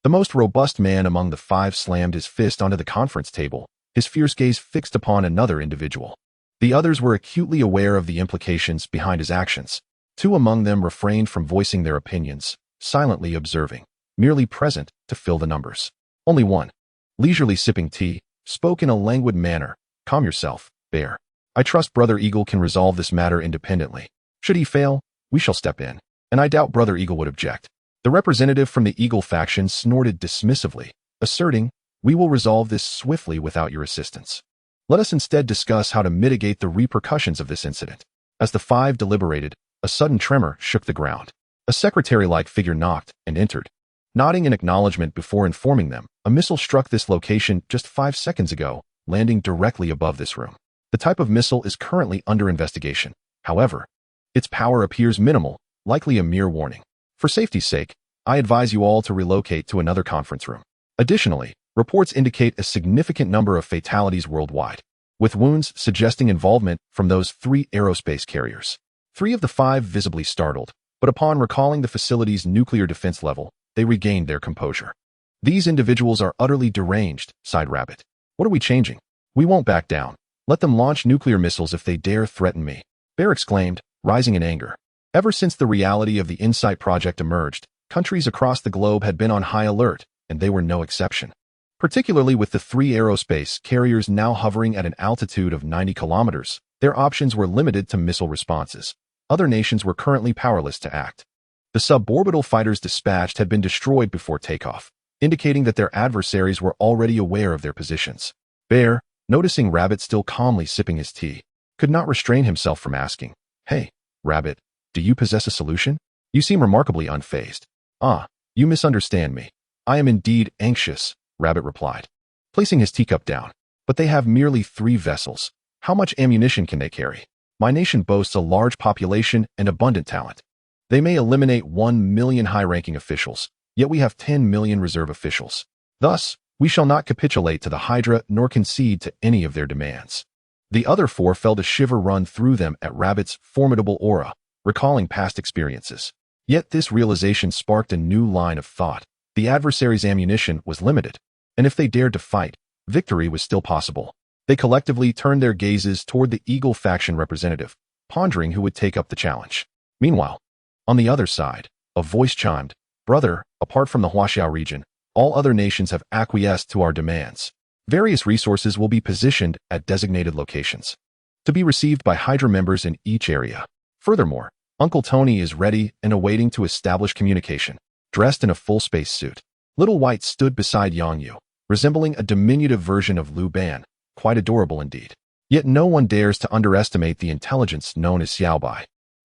The most robust man among the 5 slammed his fist onto the conference table, his fierce gaze fixed upon another individual. The others were acutely aware of the implications behind his actions. 2 among them refrained from voicing their opinions, silently observing, merely present to fill the numbers. Only one, leisurely sipping tea, spoke in a languid manner. "Calm yourself, Bear. I trust Brother Eagle can resolve this matter independently. Should he fail, we shall step in, and I doubt Brother Eagle would object." The representative from the Eagle faction snorted dismissively, asserting, "We will resolve this swiftly without your assistance. Let us instead discuss how to mitigate the repercussions of this incident." As the 5 deliberated, a sudden tremor shook the ground. A secretary-like figure knocked and entered. Nodding in acknowledgement before informing them, a missile struck this location just 5 seconds ago, landing directly above this room. The type of missile is currently under investigation. However, its power appears minimal, likely a mere warning. For safety's sake, I advise you all to relocate to another conference room. Additionally, reports indicate a significant number of fatalities worldwide, with wounds suggesting involvement from those 3 aerospace carriers. 3 of the 5 visibly startled, but upon recalling the facility's nuclear defense level, they regained their composure. "These individuals are utterly deranged," sighed Rabbit. "What are we changing? We won't back down. Let them launch nuclear missiles if they dare threaten me," Bear exclaimed, rising in anger. Ever since the reality of the Insight project emerged, countries across the globe had been on high alert, and they were no exception. Particularly with the 3 aerospace carriers now hovering at an altitude of 90 kilometers, their options were limited to missile responses. Other nations were currently powerless to act. The suborbital fighters dispatched had been destroyed before takeoff, indicating that their adversaries were already aware of their positions. Bear, noticing Rabbit still calmly sipping his tea, could not restrain himself from asking, "Hey, Rabbit, do you possess a solution? You seem remarkably unfazed." "Ah, you misunderstand me. I am indeed anxious," Rabbit replied, placing his teacup down. "But they have merely 3 vessels. How much ammunition can they carry?" My nation boasts a large population and abundant talent. They may eliminate 1 million high-ranking officials, yet we have 10 million reserve officials. Thus, we shall not capitulate to the Hydra nor concede to any of their demands. The other four felt a shiver run through them at Rabbit's formidable aura, recalling past experiences. Yet this realization sparked a new line of thought. The adversary's ammunition was limited, and if they dared to fight, victory was still possible. They collectively turned their gazes toward the Eagle faction representative, pondering who would take up the challenge. Meanwhile, on the other side, a voice chimed, "Brother, apart from the Huaxiao region, all other nations have acquiesced to our demands. Various resources will be positioned at designated locations, to be received by Hydra members in each area. Furthermore, Uncle Tony is ready and awaiting to establish communication, dressed in a full space suit." Little White stood beside Yang Yu, resembling a diminutive version of Lu Ban, quite adorable indeed. Yet no one dares to underestimate the intelligence known as Xiaobai,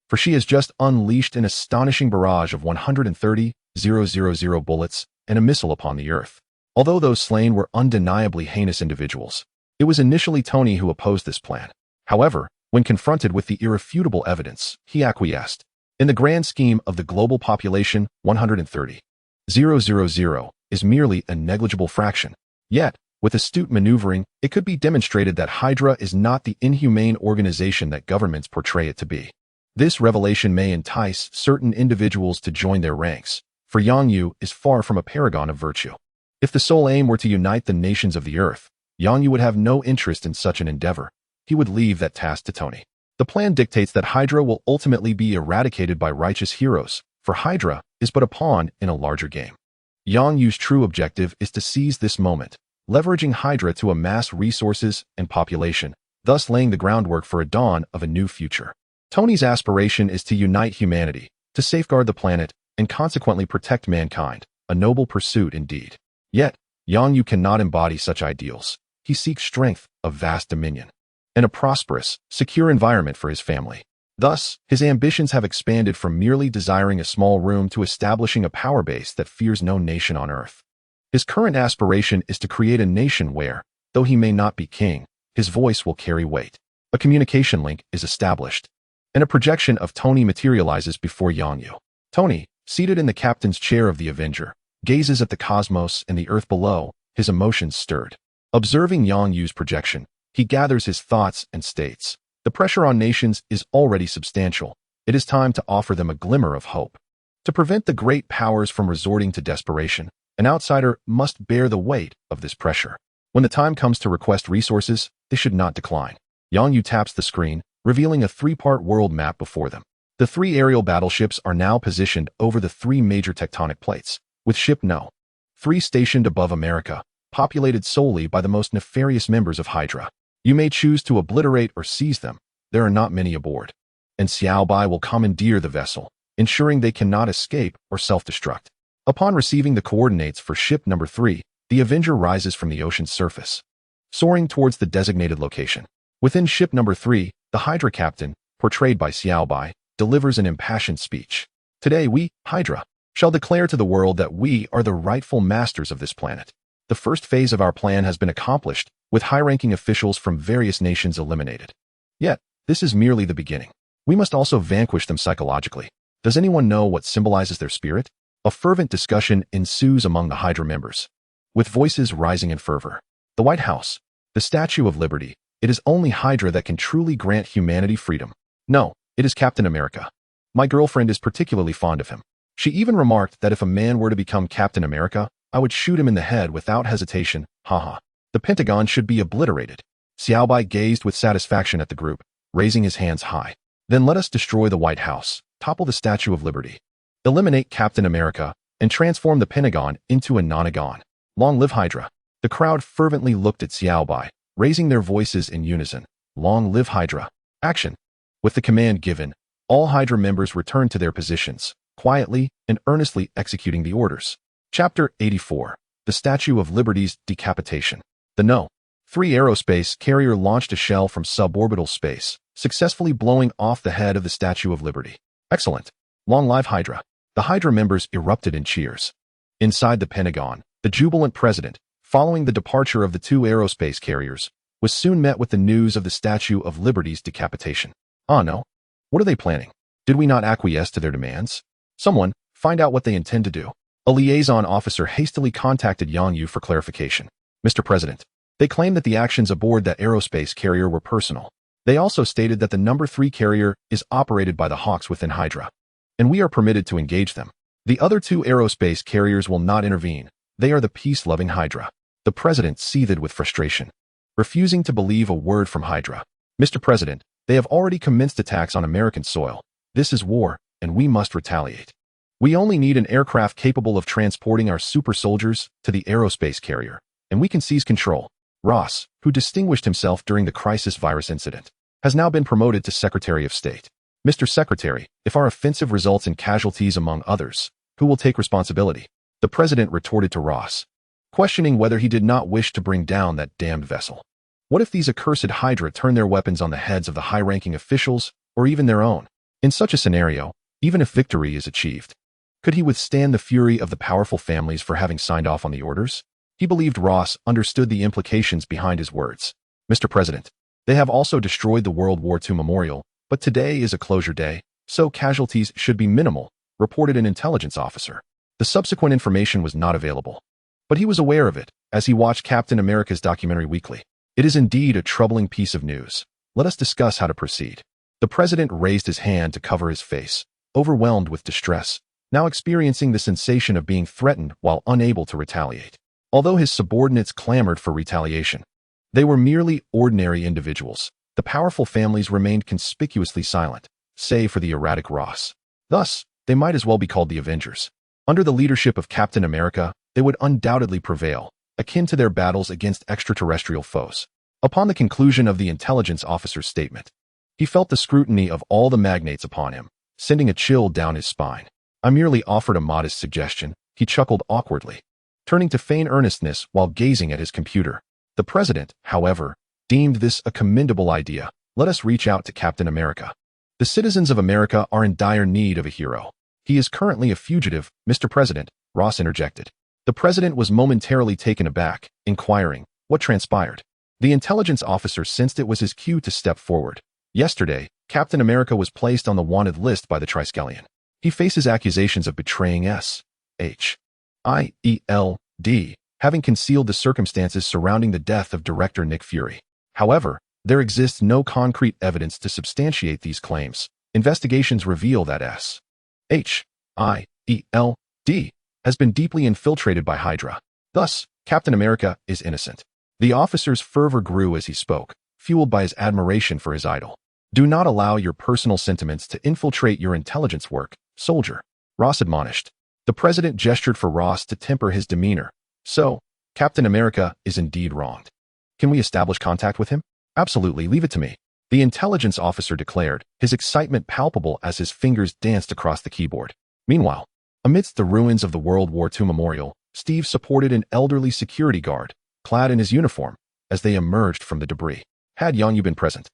for she has just unleashed an astonishing barrage of 130,000 bullets and a missile upon the Earth. Although those slain were undeniably heinous individuals, it was initially Tony who opposed this plan. However, when confronted with the irrefutable evidence, he acquiesced. In the grand scheme of the global population, 130,000 is merely a negligible fraction. Yet, with astute maneuvering, it could be demonstrated that Hydra is not the inhumane organization that governments portray it to be. This revelation may entice certain individuals to join their ranks, for Yang Yu is far from a paragon of virtue. If the sole aim were to unite the nations of the Earth, Yang Yu would have no interest in such an endeavor. He would leave that task to Tony. The plan dictates that Hydra will ultimately be eradicated by righteous heroes, for Hydra is but a pawn in a larger game. Yang Yu's true objective is to seize this moment, leveraging Hydra to amass resources and population, thus laying the groundwork for a dawn of a new future. Tony's aspiration is to unite humanity, to safeguard the planet, and consequently protect mankind, a noble pursuit indeed. Yet, Yang Yu cannot embody such ideals. He seeks strength, a vast dominion, and a prosperous, secure environment for his family. Thus, his ambitions have expanded from merely desiring a small room to establishing a power base that fears no nation on Earth. His current aspiration is to create a nation where, though he may not be king, his voice will carry weight. A communication link is established, and a projection of Tony materializes before Yang Yu. Tony, seated in the captain's chair of the Avenger, gazes at the cosmos and the Earth below, his emotions stirred. Observing Yang Yu's projection, he gathers his thoughts and states, "The pressure on nations is already substantial. It is time to offer them a glimmer of hope. To prevent the great powers from resorting to desperation, an outsider must bear the weight of this pressure. When the time comes to request resources, they should not decline." Yang Yu taps the screen, revealing a three-part world map before them. The three aerial battleships are now positioned over the three major tectonic plates, with Ship No. 3 stationed above America, populated solely by the most nefarious members of Hydra. You may choose to obliterate or seize them. There are not many aboard, and Xiaobai will commandeer the vessel, ensuring they cannot escape or self-destruct. Upon receiving the coordinates for Ship Number 3, the Avenger rises from the ocean's surface, soaring towards the designated location. Within Ship Number 3, the Hydra captain, portrayed by Xiaobai, delivers an impassioned speech. "Today we, Hydra, shall declare to the world that we are the rightful masters of this planet. The first phase of our plan has been accomplished, with high-ranking officials from various nations eliminated. Yet, this is merely the beginning. We must also vanquish them psychologically. Does anyone know what symbolizes their spirit?" A fervent discussion ensues among the Hydra members, with voices rising in fervor. The White House, the Statue of Liberty. It is only Hydra that can truly grant humanity freedom. No, it is Captain America. My girlfriend is particularly fond of him. She even remarked that if a man were to become Captain America, I would shoot him in the head without hesitation. Haha. The Pentagon should be obliterated. Xiaobai gazed with satisfaction at the group, raising his hands high. Then let us destroy the White House, topple the Statue of Liberty, eliminate Captain America, and transform the Pentagon into a nonagon. Long live Hydra. The crowd fervently looked at Xiaobai, raising their voices in unison. Long live Hydra. Action. With the command given, all Hydra members returned to their positions, quietly and earnestly executing the orders. Chapter 84. The Statue of Liberty's Decapitation. The No. 3 aerospace carrier launched a shell from suborbital space, successfully blowing off the head of the Statue of Liberty. Excellent. Long live Hydra. The Hydra members erupted in cheers. Inside the Pentagon, the jubilant president, following the departure of the 2 aerospace carriers, was soon met with the news of the Statue of Liberty's decapitation. Ah, no. What are they planning? Did we not acquiesce to their demands? Someone, find out what they intend to do. A liaison officer hastily contacted Yang Yu for clarification. Mr. President, they claim that the actions aboard that aerospace carrier were personal. They also stated that the number 3 carrier is operated by the Hawks within Hydra, and we are permitted to engage them. The other 2 aerospace carriers will not intervene. They are the peace-loving Hydra. The president seethed with frustration, refusing to believe a word from Hydra. Mr. President, they have already commenced attacks on American soil. This is war, and we must retaliate. We only need an aircraft capable of transporting our super soldiers to the aerospace carrier, and we can seize control. Ross, who distinguished himself during the crisis virus incident, has now been promoted to Secretary of State. Mr. Secretary, if our offensive results in casualties among others, who will take responsibility? The president retorted to Ross, questioning whether he did not wish to bring down that damned vessel. What if these accursed Hydra turn their weapons on the heads of the high-ranking officials, or even their own? In such a scenario, even if victory is achieved, could he withstand the fury of the powerful families for having signed off on the orders? He believed Ross understood the implications behind his words. Mr. President, they have also destroyed the World War II memorial, but today is a closure day, so casualties should be minimal, reported an intelligence officer. The subsequent information was not available, but he was aware of it as he watched Captain America's documentary weekly. It is indeed a troubling piece of news. Let us discuss how to proceed. The president raised his hand to cover his face, overwhelmed with distress, now experiencing the sensation of being threatened while unable to retaliate. Although his subordinates clamored for retaliation, they were merely ordinary individuals. The powerful families remained conspicuously silent, save for the erratic Ross. Thus, they might as well be called the Avengers. Under the leadership of Captain America, they would undoubtedly prevail, akin to their battles against extraterrestrial foes. Upon the conclusion of the intelligence officer's statement, he felt the scrutiny of all the magnates upon him, sending a chill down his spine. I merely offered a modest suggestion, he chuckled awkwardly, turning to feign earnestness while gazing at his computer. The president, however, deemed this a commendable idea. Let us reach out to Captain America. The citizens of America are in dire need of a hero. He is currently a fugitive, Mr. President, Ross interjected. The president was momentarily taken aback, inquiring, what transpired? The intelligence officer sensed it was his cue to step forward. Yesterday, Captain America was placed on the wanted list by the Triskelion. He faces accusations of betraying S.H. I.E.L.D., having concealed the circumstances surrounding the death of director Nick Fury. However, there exists no concrete evidence to substantiate these claims. Investigations reveal that S.H. I.E.L.D. has been deeply infiltrated by Hydra. Thus, Captain America is innocent. The officer's fervor grew as he spoke, fueled by his admiration for his idol. Do not allow your personal sentiments to infiltrate your intelligence work, soldier, Ross admonished. The president gestured for Ross to temper his demeanor. So, Captain America is indeed wronged. Can we establish contact with him? Absolutely, leave it to me. The intelligence officer declared, his excitement palpable as his fingers danced across the keyboard. Meanwhile, amidst the ruins of the World War II memorial, Steve supported an elderly security guard, clad in his uniform, as they emerged from the debris. Had Yang Yu been present,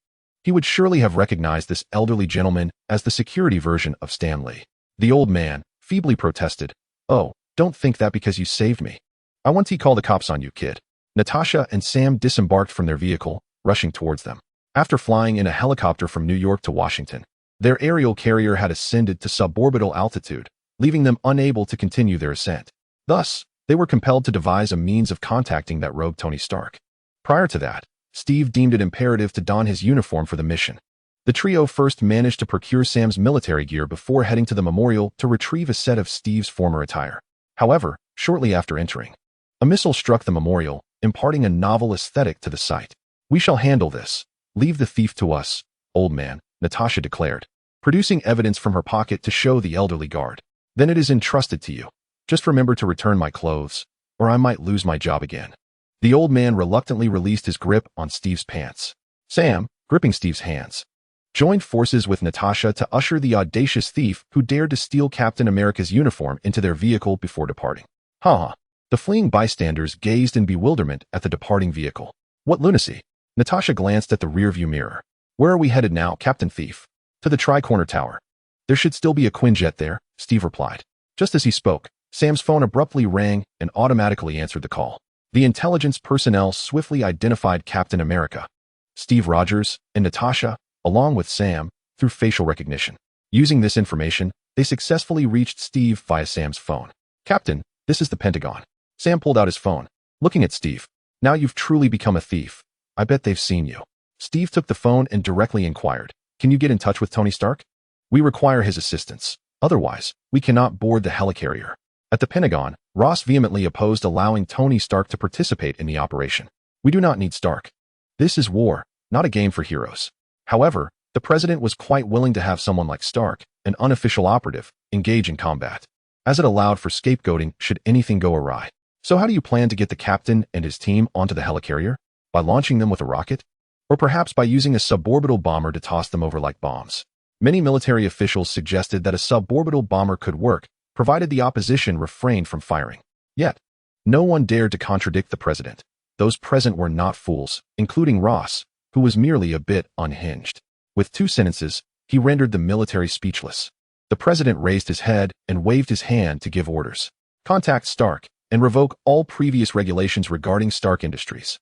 he would surely have recognized this elderly gentleman as the security version of Stan Lee. The old man feebly protested, "Oh, don't think that because you saved me. I want to call the cops on you, kid." Natasha and Sam disembarked from their vehicle, rushing towards them. After flying in a helicopter from New York to Washington, their aerial carrier had ascended to suborbital altitude, leaving them unable to continue their ascent. Thus, they were compelled to devise a means of contacting that rogue Tony Stark. Prior to that, Steve deemed it imperative to don his uniform for the mission. The trio first managed to procure Sam's military gear before heading to the memorial to retrieve a set of Steve's former attire. However, shortly after entering, a missile struck the memorial, imparting a novel aesthetic to the site. "We shall handle this. Leave the thief to us, old man," Natasha declared, producing evidence from her pocket to show the elderly guard. "Then it is entrusted to you. Just remember to return my clothes, or I might lose my job again." The old man reluctantly released his grip on Steve's pants. Sam, gripping Steve's hands, joined forces with Natasha to usher the audacious thief who dared to steal Captain America's uniform into their vehicle before departing. Ha! The fleeing bystanders gazed in bewilderment at the departing vehicle. What lunacy! Natasha glanced at the rearview mirror. "Where are we headed now, Captain Thief?" "To the Tri-Corner Tower. There should still be a Quinjet there," Steve replied. Just as he spoke, Sam's phone abruptly rang and automatically answered the call. The intelligence personnel swiftly identified Captain America, Steve Rogers, and Natasha, along with Sam, through facial recognition. Using this information, they successfully reached Steve via Sam's phone. "Captain, this is the Pentagon." Sam pulled out his phone. Looking at Steve. "Now you've truly become a thief. I bet they've seen you." Steve took the phone and directly inquired, "Can you get in touch with Tony Stark? We require his assistance. Otherwise, we cannot board the helicarrier." At the Pentagon, Ross vehemently opposed allowing Tony Stark to participate in the operation. "We do not need Stark. This is war, not a game for heroes." However, the president was quite willing to have someone like Stark, an unofficial operative, engage in combat, as it allowed for scapegoating should anything go awry. "So how do you plan to get the captain and his team onto the helicarrier? By launching them with a rocket? Or perhaps by using a suborbital bomber to toss them over like bombs?" Many military officials suggested that a suborbital bomber could work, provided the opposition refrained from firing. Yet, no one dared to contradict the president. Those present were not fools, including Ross, who was merely a bit unhinged. With 2 sentences, he rendered the military speechless. The president raised his head and waved his hand to give orders. "Contact Stark and revoke all previous regulations regarding Stark Industries."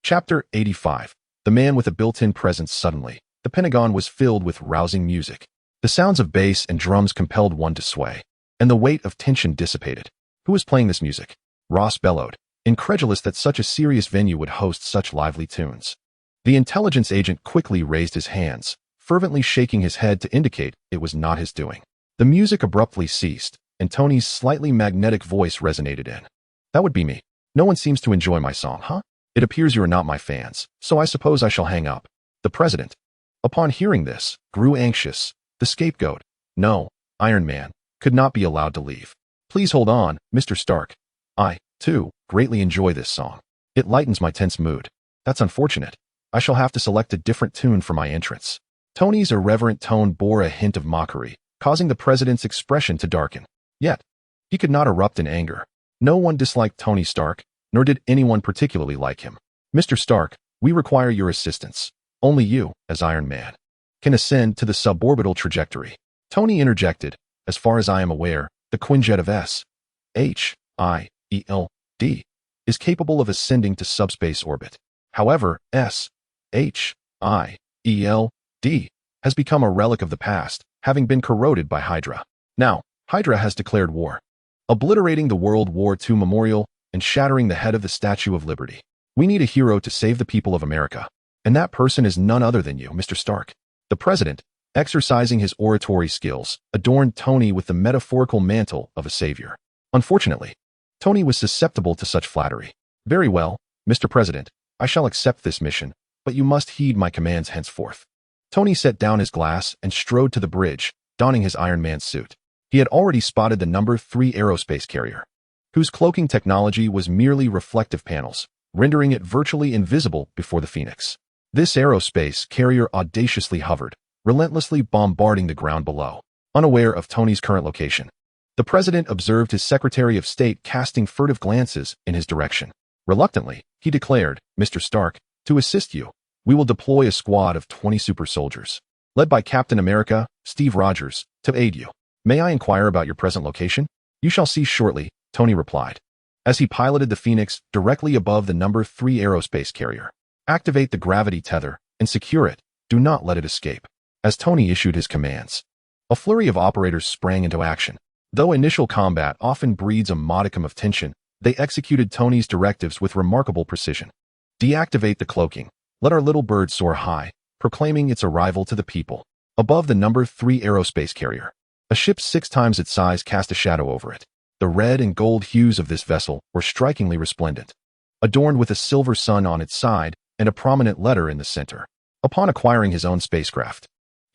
Chapter 85. The man with a built-in presence. Suddenly, the Pentagon was filled with rousing music. The sounds of bass and drums compelled one to sway, and the weight of tension dissipated. "Who was playing this music?" Ross bellowed, incredulous that such a serious venue would host such lively tunes. The intelligence agent quickly raised his hands, fervently shaking his head to indicate it was not his doing. The music abruptly ceased, and Tony's slightly magnetic voice resonated in. "That would be me. No one seems to enjoy my song, huh? It appears you are not my fans, so I suppose I shall hang up." The president, upon hearing this, grew anxious. The scapegoat, no, Iron Man, could not be allowed to leave. "Please hold on, Mr. Stark. I, too, greatly enjoy this song. It lightens my tense mood." "That's unfortunate. I shall have to select a different tune for my entrance." Tony's irreverent tone bore a hint of mockery, causing the president's expression to darken. Yet, he could not erupt in anger. No one disliked Tony Stark, nor did anyone particularly like him. "Mr. Stark, we require your assistance. Only you, as Iron Man, can ascend to the suborbital trajectory." Tony interjected, "As far as I am aware, the Quinjet of S.H.I.E.L.D. is capable of ascending to subspace orbit. However, S.H.I.E.L.D. has become a relic of the past, having been corroded by Hydra. Now, Hydra has declared war, obliterating the World War II memorial and shattering the head of the Statue of Liberty. We need a hero to save the people of America, and that person is none other than you, Mr. Stark." The president, exercising his oratory skills, adorned Tony with the metaphorical mantle of a savior. Unfortunately, Tony was susceptible to such flattery. "Very well, Mr. President, I shall accept this mission, but you must heed my commands henceforth." Tony set down his glass and strode to the bridge, donning his Iron Man suit. He had already spotted the No. 3 aerospace carrier, whose cloaking technology was merely reflective panels, rendering it virtually invisible before the Phoenix. This aerospace carrier audaciously hovered, relentlessly bombarding the ground below, unaware of Tony's current location. The president observed his Secretary of State casting furtive glances in his direction. Reluctantly, he declared, "Mr. Stark, to assist you, we will deploy a squad of 20 super soldiers, led by Captain America, Steve Rogers, to aid you. May I inquire about your present location?" "You shall see shortly," Tony replied, as he piloted the Phoenix directly above the No. 3 aerospace carrier. "Activate the gravity tether and secure it. Do not let it escape." As Tony issued his commands, a flurry of operators sprang into action. Though initial combat often breeds a modicum of tension, they executed Tony's directives with remarkable precision. "Deactivate the cloaking. Let our little bird soar high, proclaiming its arrival to the people." Above the No. 3 aerospace carrier, a ship 6 times its size cast a shadow over it. The red and gold hues of this vessel were strikingly resplendent, adorned with a silver sun on its side and a prominent letter in the center. Upon acquiring his own spacecraft,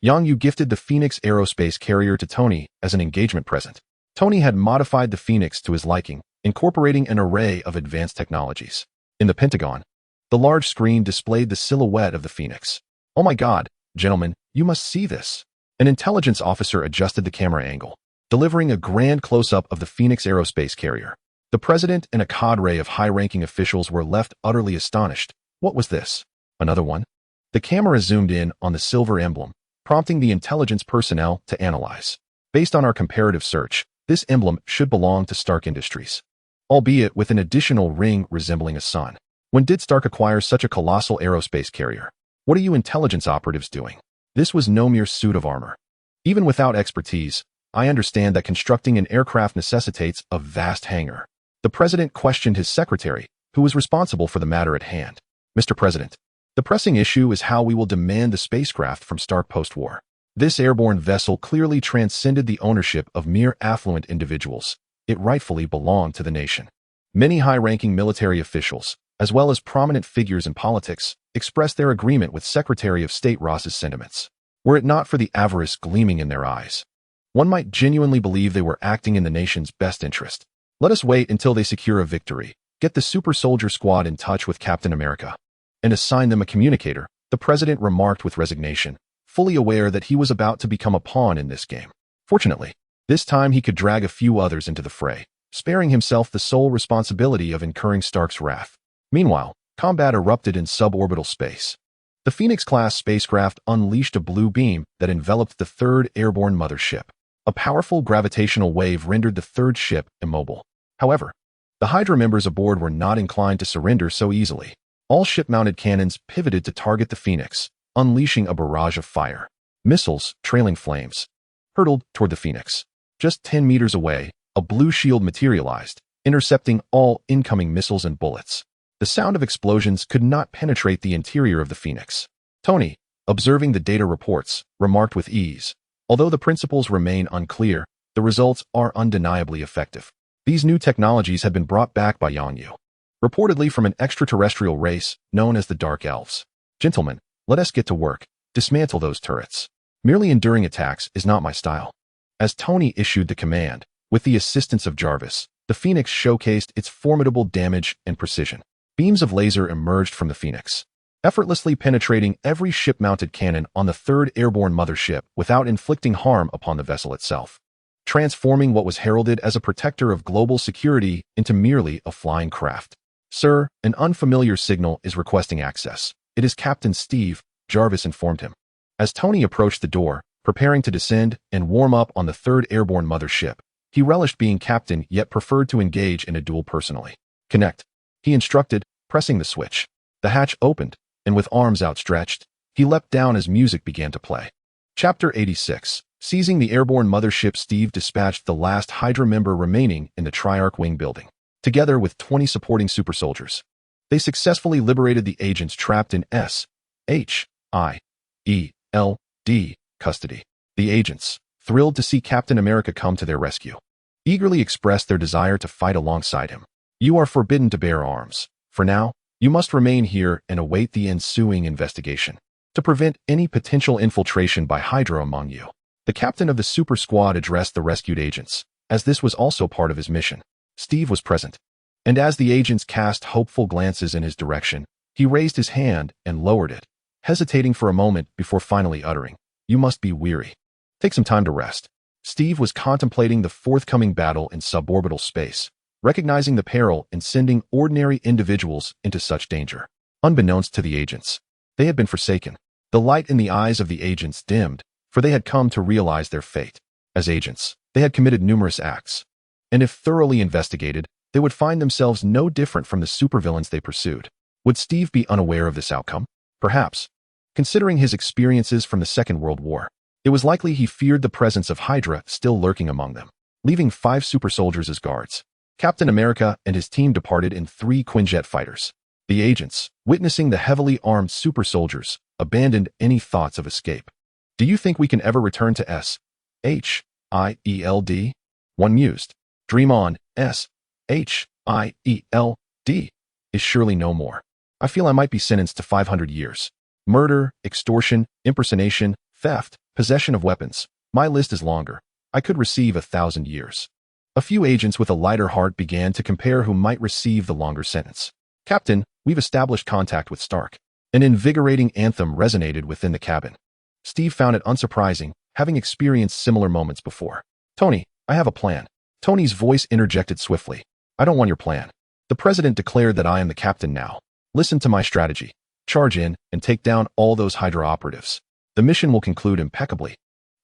Yang Yu gifted the Phoenix aerospace carrier to Tony as an engagement present. Tony had modified the Phoenix to his liking, incorporating an array of advanced technologies. In the Pentagon, the large screen displayed the silhouette of the Phoenix. "Oh my God, gentlemen, you must see this." An intelligence officer adjusted the camera angle, delivering a grand close-up of the Phoenix aerospace carrier. The president and a cadre of high-ranking officials were left utterly astonished. What was this? Another one? The camera zoomed in on the silver emblem, prompting the intelligence personnel to analyze. "Based on our comparative search, this emblem should belong to Stark Industries, albeit with an additional ring resembling a sun. When did Stark acquire such a colossal aerospace carrier? What are you intelligence operatives doing?" This was no mere suit of armor. Even without expertise, I understand that constructing an aircraft necessitates a vast hangar. The president questioned his secretary, who was responsible for the matter at hand. Mr. President, the pressing issue is how we will demand the spacecraft from Stark post-war. This airborne vessel clearly transcended the ownership of mere affluent individuals. It rightfully belonged to the nation. Many high-ranking military officials, as well as prominent figures in politics, expressed their agreement with Secretary of State Ross's sentiments. Were it not for the avarice gleaming in their eyes, one might genuinely believe they were acting in the nation's best interest. Let us wait until they secure a victory, get the super soldier squad in touch with Captain America, and assign them a communicator, the president remarked with resignation, fully aware that he was about to become a pawn in this game. Fortunately, this time he could drag a few others into the fray, sparing himself the sole responsibility of incurring Stark's wrath. Meanwhile, combat erupted in suborbital space. The Phoenix-class spacecraft unleashed a blue beam that enveloped the third airborne mothership. A powerful gravitational wave rendered the third ship immobile. However, the Hydra members aboard were not inclined to surrender so easily. All ship-mounted cannons pivoted to target the Phoenix, unleashing a barrage of fire. Missiles, trailing flames, hurtled toward the Phoenix. Just 10 meters away, a blue shield materialized, intercepting all incoming missiles and bullets. The sound of explosions could not penetrate the interior of the Phoenix. Tony, observing the data reports, remarked with ease, although the principles remain unclear, the results are undeniably effective. These new technologies had been brought back by Yangyu, reportedly from an extraterrestrial race known as the Dark Elves. Gentlemen, let us get to work, dismantle those turrets. Merely enduring attacks is not my style. As Tony issued the command, with the assistance of Jarvis, the Phoenix showcased its formidable damage and precision. Beams of laser emerged from the Phoenix, effortlessly penetrating every ship-mounted cannon on the third airborne mothership without inflicting harm upon the vessel itself, transforming what was heralded as a protector of global security into merely a flying craft. Sir, an unfamiliar signal is requesting access. It is Captain Steve, Jarvis informed him. As Tony approached the door, preparing to descend and warm up on the third airborne mothership, he relished being captain yet preferred to engage in a duel personally. Connect, he instructed, pressing the switch. The hatch opened, and with arms outstretched, he leapt down as music began to play. Chapter 86. Seizing the airborne mothership, Steve dispatched the last Hydra member remaining in the Triarch Wing building, together with 20 supporting super soldiers. They successfully liberated the agents trapped in S.H.I.E.L.D. custody. The agents, thrilled to see Captain America come to their rescue, eagerly expressed their desire to fight alongside him. You are forbidden to bear arms. For now, you must remain here and await the ensuing investigation to prevent any potential infiltration by Hydra among you. The captain of the super squad addressed the rescued agents, as this was also part of his mission. Steve was present, and as the agents cast hopeful glances in his direction, he raised his hand and lowered it, hesitating for a moment before finally uttering, "You must be weary. Take some time to rest." Steve was contemplating the forthcoming battle in suborbital space, recognizing the peril in sending ordinary individuals into such danger. Unbeknownst to the agents, they had been forsaken. The light in the eyes of the agents dimmed, for they had come to realize their fate. As agents, they had committed numerous acts, and if thoroughly investigated, they would find themselves no different from the supervillains they pursued. Would Steve be unaware of this outcome? Perhaps. Considering his experiences from the Second World War, it was likely he feared the presence of Hydra still lurking among them, leaving 5 super soldiers as guards. Captain America and his team departed in 3 Quinjet fighters. The agents, witnessing the heavily armed super soldiers, abandoned any thoughts of escape. Do you think we can ever return to S.H.I.E.L.D.? One mused. Dream on. S.H.I.E.L.D. is surely no more. I feel I might be sentenced to 500 years. Murder, extortion, impersonation, theft, possession of weapons. My list is longer. I could receive 1,000 years. A few agents with a lighter heart began to compare who might receive the longer sentence. Captain, we've established contact with Stark. An invigorating anthem resonated within the cabin. Steve found it unsurprising, having experienced similar moments before. Tony, I have a plan. Tony's voice interjected swiftly. I don't want your plan. The president declared that I am the captain now. Listen to my strategy. Charge in and take down all those Hydra operatives. The mission will conclude impeccably,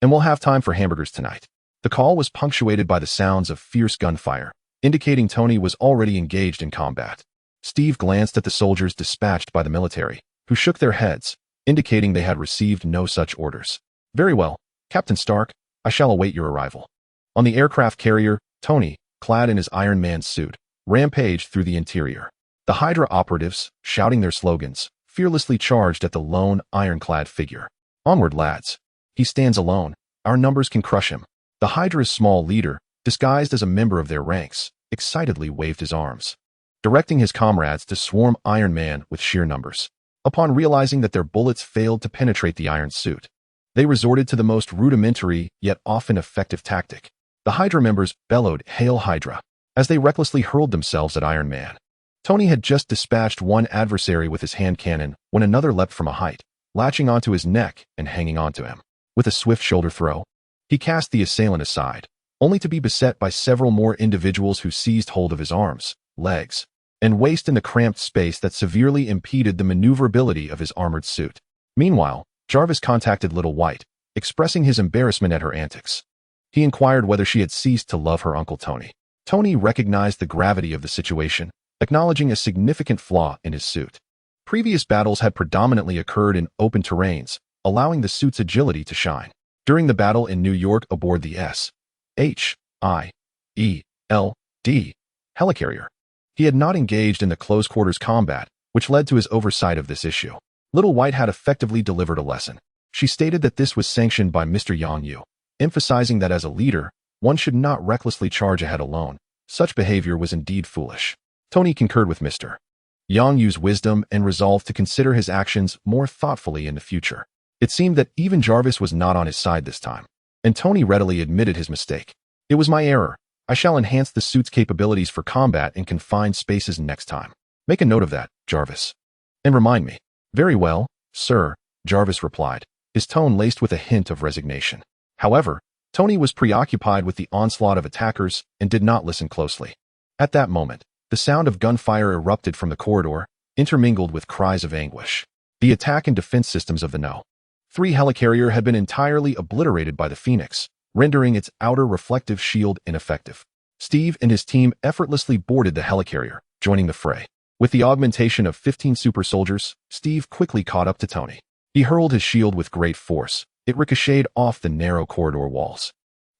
and we'll have time for hamburgers tonight. The call was punctuated by the sounds of fierce gunfire, indicating Tony was already engaged in combat. Steve glanced at the soldiers dispatched by the military, who shook their heads, indicating they had received no such orders. Very well, Captain Stark, I shall await your arrival. On the aircraft carrier, Tony, clad in his Iron Man suit, rampaged through the interior. The Hydra operatives, shouting their slogans, fearlessly charged at the lone, ironclad figure. Onward, lads. He stands alone. Our numbers can crush him. The Hydra's small leader, disguised as a member of their ranks, excitedly waved his arms, directing his comrades to swarm Iron Man with sheer numbers. Upon realizing that their bullets failed to penetrate the iron suit, they resorted to the most rudimentary yet often effective tactic. The Hydra members bellowed, "Hail Hydra!" as they recklessly hurled themselves at Iron Man. Tony had just dispatched one adversary with his hand cannon when another leapt from a height, latching onto his neck and hanging onto him. With a swift shoulder throw, he cast the assailant aside, only to be beset by several more individuals who seized hold of his arms, legs, and waist in the cramped space that severely impeded the maneuverability of his armored suit. Meanwhile, Jarvis contacted Little White, expressing his embarrassment at her antics. He inquired whether she had ceased to love her Uncle Tony. Tony recognized the gravity of the situation, acknowledging a significant flaw in his suit. Previous battles had predominantly occurred in open terrains, allowing the suit's agility to shine. During the battle in New York aboard the S.H.I.E.L.D. helicarrier, he had not engaged in the close-quarters combat, which led to his oversight of this issue. Little White had effectively delivered a lesson. She stated that this was sanctioned by Mr. Yang Yu, emphasizing that as a leader, one should not recklessly charge ahead alone. Such behavior was indeed foolish. Tony concurred with Mr. Yang Yu's wisdom and resolved to consider his actions more thoughtfully in the future. It seemed that even Jarvis was not on his side this time, and Tony readily admitted his mistake. It was my error. I shall enhance the suit's capabilities for combat in confined spaces next time. Make a note of that, Jarvis. And remind me. Very well, sir, Jarvis replied, his tone laced with a hint of resignation. However, Tony was preoccupied with the onslaught of attackers and did not listen closely. At that moment, the sound of gunfire erupted from the corridor, intermingled with cries of anguish. The attack and defense systems of the No. 3 helicarrier had been entirely obliterated by the Phoenix, rendering its outer reflective shield ineffective. Steve and his team effortlessly boarded the helicarrier, joining the fray. With the augmentation of 15 super soldiers, Steve quickly caught up to Tony. He hurled his shield with great force. It ricocheted off the narrow corridor walls.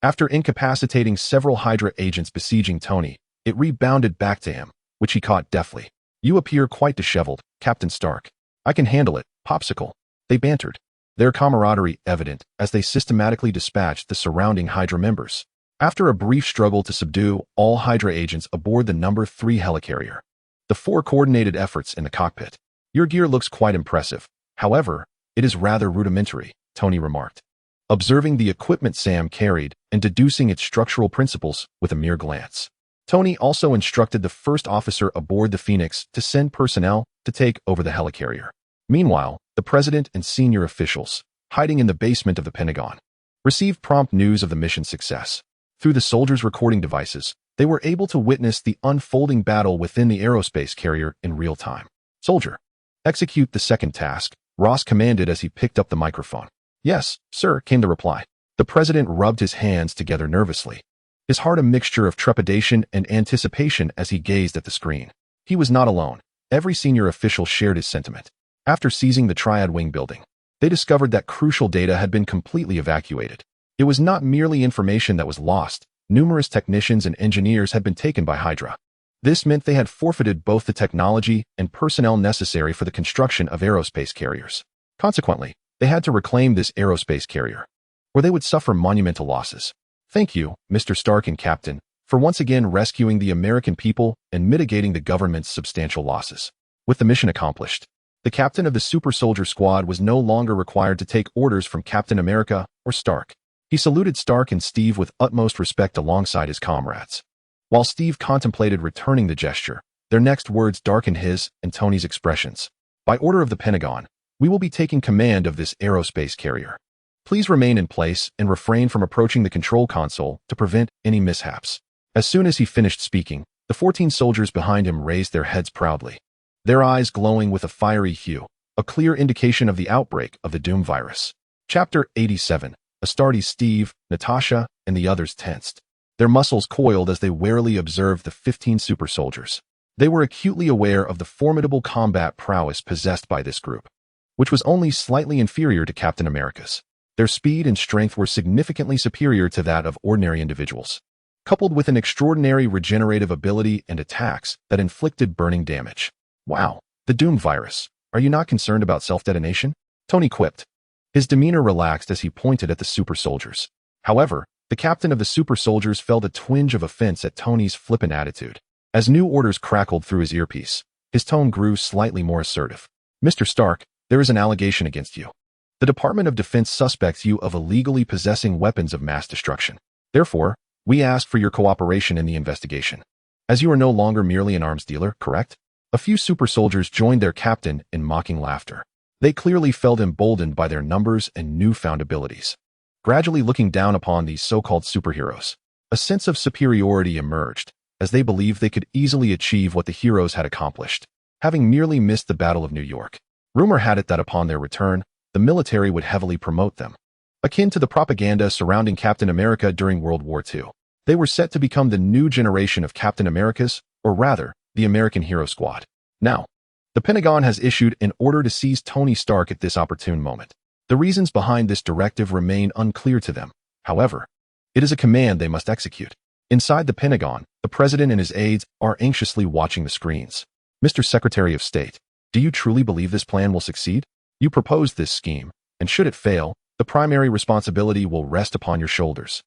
After incapacitating several Hydra agents besieging Tony, it rebounded back to him, which he caught deftly. You appear quite disheveled, Captain Stark. I can handle it, Popsicle. They bantered, their camaraderie evident as they systematically dispatched the surrounding Hydra members. After a brief struggle to subdue all Hydra agents aboard the No. 3 helicarrier, the 4 coordinated efforts in the cockpit. Your gear looks quite impressive. However, it is rather rudimentary, Tony remarked, observing the equipment Sam carried and deducing its structural principles with a mere glance. Tony also instructed the first officer aboard the Phoenix to send personnel to take over the helicarrier. Meanwhile, the president and senior officials, hiding in the basement of the Pentagon, received prompt news of the mission's success. Through the soldiers' recording devices, they were able to witness the unfolding battle within the aerospace carrier in real time. Soldier, execute the second task, Ross commanded as he picked up the microphone. Yes, sir, came the reply. The president rubbed his hands together nervously, his heart a mixture of trepidation and anticipation as he gazed at the screen. He was not alone. Every senior official shared his sentiment. After seizing the Triad Wing building, they discovered that crucial data had been completely evacuated. It was not merely information that was lost. Numerous technicians and engineers had been taken by Hydra. This meant they had forfeited both the technology and personnel necessary for the construction of aerospace carriers. Consequently, they had to reclaim this aerospace carrier, or they would suffer monumental losses. Thank you, Mr. Stark and Captain, for once again rescuing the American people and mitigating the government's substantial losses. With the mission accomplished, the captain of the super soldier squad was no longer required to take orders from Captain America or Stark. He saluted Stark and Steve with utmost respect alongside his comrades. While Steve contemplated returning the gesture, their next words darkened his and Tony's expressions. By order of the Pentagon, we will be taking command of this aerospace carrier. Please remain in place and refrain from approaching the control console to prevent any mishaps. As soon as he finished speaking, the 14 soldiers behind him raised their heads proudly, their eyes glowing with a fiery hue, a clear indication of the outbreak of the Doom virus. Chapter 87. Astartes, Steve, Natasha, and the others tensed. Their muscles coiled as they warily observed the 15 super soldiers. They were acutely aware of the formidable combat prowess possessed by this group. which was only slightly inferior to Captain America's. Their speed and strength were significantly superior to that of ordinary individuals, coupled with an extraordinary regenerative ability and attacks that inflicted burning damage. Wow, the Doom virus. Are you not concerned about self-detonation? Tony quipped. His demeanor relaxed as he pointed at the super soldiers. However, the captain of the super soldiers felt a twinge of offense at Tony's flippant attitude. As new orders crackled through his earpiece, his tone grew slightly more assertive. Mr. Stark, there is an allegation against you. The Department of Defense suspects you of illegally possessing weapons of mass destruction. Therefore, we ask for your cooperation in the investigation. As you are no longer merely an arms dealer, correct? A few super soldiers joined their captain in mocking laughter. They clearly felt emboldened by their numbers and newfound abilities. Gradually looking down upon these so-called superheroes, a sense of superiority emerged, as they believed they could easily achieve what the heroes had accomplished, having merely missed the Battle of New York. Rumor had it that upon their return, the military would heavily promote them, akin to the propaganda surrounding Captain America during World War II. They were set to become the new generation of Captain Americas, or rather, the American Hero Squad. Now, the Pentagon has issued an order to seize Tony Stark at this opportune moment. The reasons behind this directive remain unclear to them. However, it is a command they must execute. Inside the Pentagon, the President and his aides are anxiously watching the screens. Mr. Secretary of State, do you truly believe this plan will succeed? You proposed this scheme, and should it fail, the primary responsibility will rest upon your shoulders.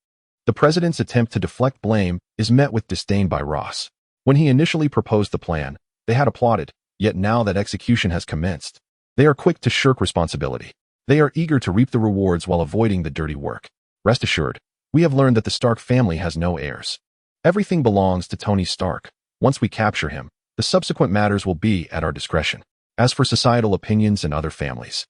The President's attempt to deflect blame is met with disdain by Ross. When he initially proposed the plan, they had applauded. Yet now that execution has commenced, they are quick to shirk responsibility. They are eager to reap the rewards while avoiding the dirty work. Rest assured, we have learned that the Stark family has no heirs. Everything belongs to Tony Stark. Once we capture him, the subsequent matters will be at our discretion. As for societal opinions and other families,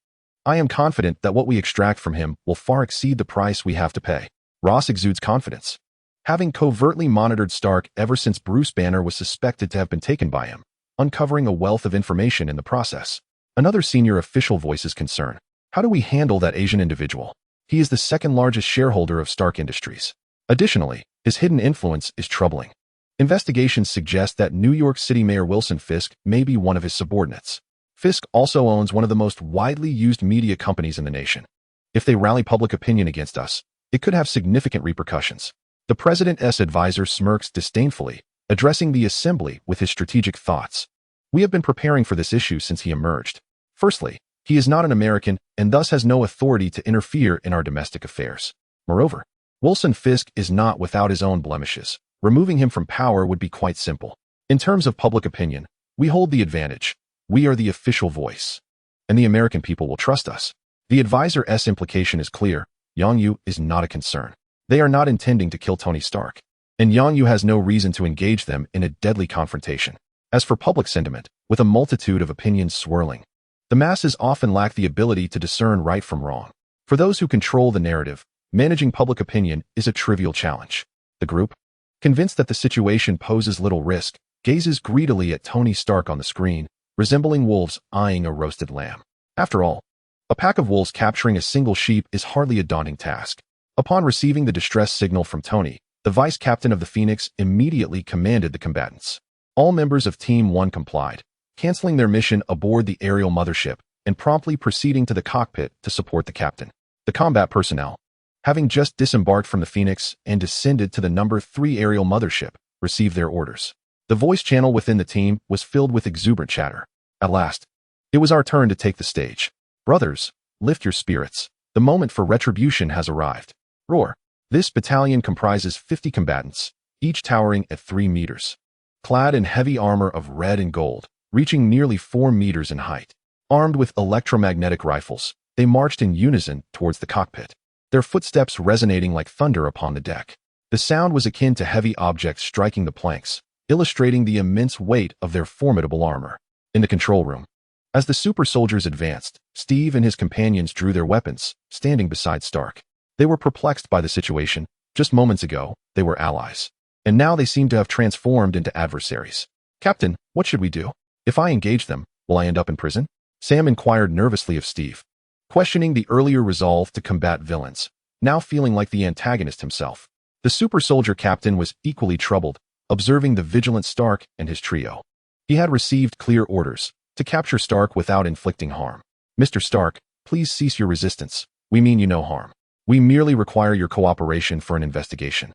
I am confident that what we extract from him will far exceed the price we have to pay. Ross exudes confidence. Having covertly monitored Stark ever since Bruce Banner was suspected to have been taken by him, uncovering a wealth of information in the process. Another senior official voices concern. How do we handle that Asian individual? He is the second largest shareholder of Stark Industries. Additionally, his hidden influence is troubling. Investigations suggest that New York City Mayor Wilson Fisk may be one of his subordinates. Fisk also owns one of the most widely used media companies in the nation. If they rally public opinion against us, it could have significant repercussions. The President's advisor smirks disdainfully, addressing the assembly with his strategic thoughts. We have been preparing for this issue since he emerged. Firstly, he is not an American and thus has no authority to interfere in our domestic affairs. Moreover, Wilson Fisk is not without his own blemishes. Removing him from power would be quite simple. In terms of public opinion, we hold the advantage. We are the official voice, and the American people will trust us. The advisor's implication is clear. Yang Yu is not a concern. They are not intending to kill Tony Stark, and Yang Yu has no reason to engage them in a deadly confrontation. As for public sentiment, with a multitude of opinions swirling, the masses often lack the ability to discern right from wrong. For those who control the narrative, managing public opinion is a trivial challenge. The group, convinced that the situation poses little risk, gazes greedily at Tony Stark on the screen, resembling wolves eyeing a roasted lamb. After all, a pack of wolves capturing a single sheep is hardly a daunting task. Upon receiving the distress signal from Tony, the vice captain of the Phoenix immediately commanded the combatants. All members of Team 1 complied, canceling their mission aboard the aerial mothership and promptly proceeding to the cockpit to support the captain. The combat personnel, having just disembarked from the Phoenix and descended to the number 3 aerial mothership, received their orders. The voice channel within the team was filled with exuberant chatter. At last, it was our turn to take the stage. Brothers, lift your spirits. The moment for retribution has arrived. Roar. This battalion comprises 50 combatants, each towering at 3 meters. Clad in heavy armor of red and gold, reaching nearly 4 meters in height. Armed with electromagnetic rifles, they marched in unison towards the cockpit, their footsteps resonating like thunder upon the deck. The sound was akin to heavy objects striking the planks, illustrating the immense weight of their formidable armor. In the control room, as the super soldiers advanced, Steve and his companions drew their weapons, standing beside Stark. They were perplexed by the situation. Just moments ago, they were allies, and now they seemed to have transformed into adversaries. Captain, what should we do? If I engage them, will I end up in prison? Sam inquired nervously of Steve, questioning the earlier resolve to combat villains, now feeling like the antagonist himself. The super soldier captain was equally troubled, observing the vigilant Stark and his trio. He had received clear orders to capture Stark without inflicting harm. Mr. Stark, please cease your resistance. We mean you no harm. We merely require your cooperation for an investigation.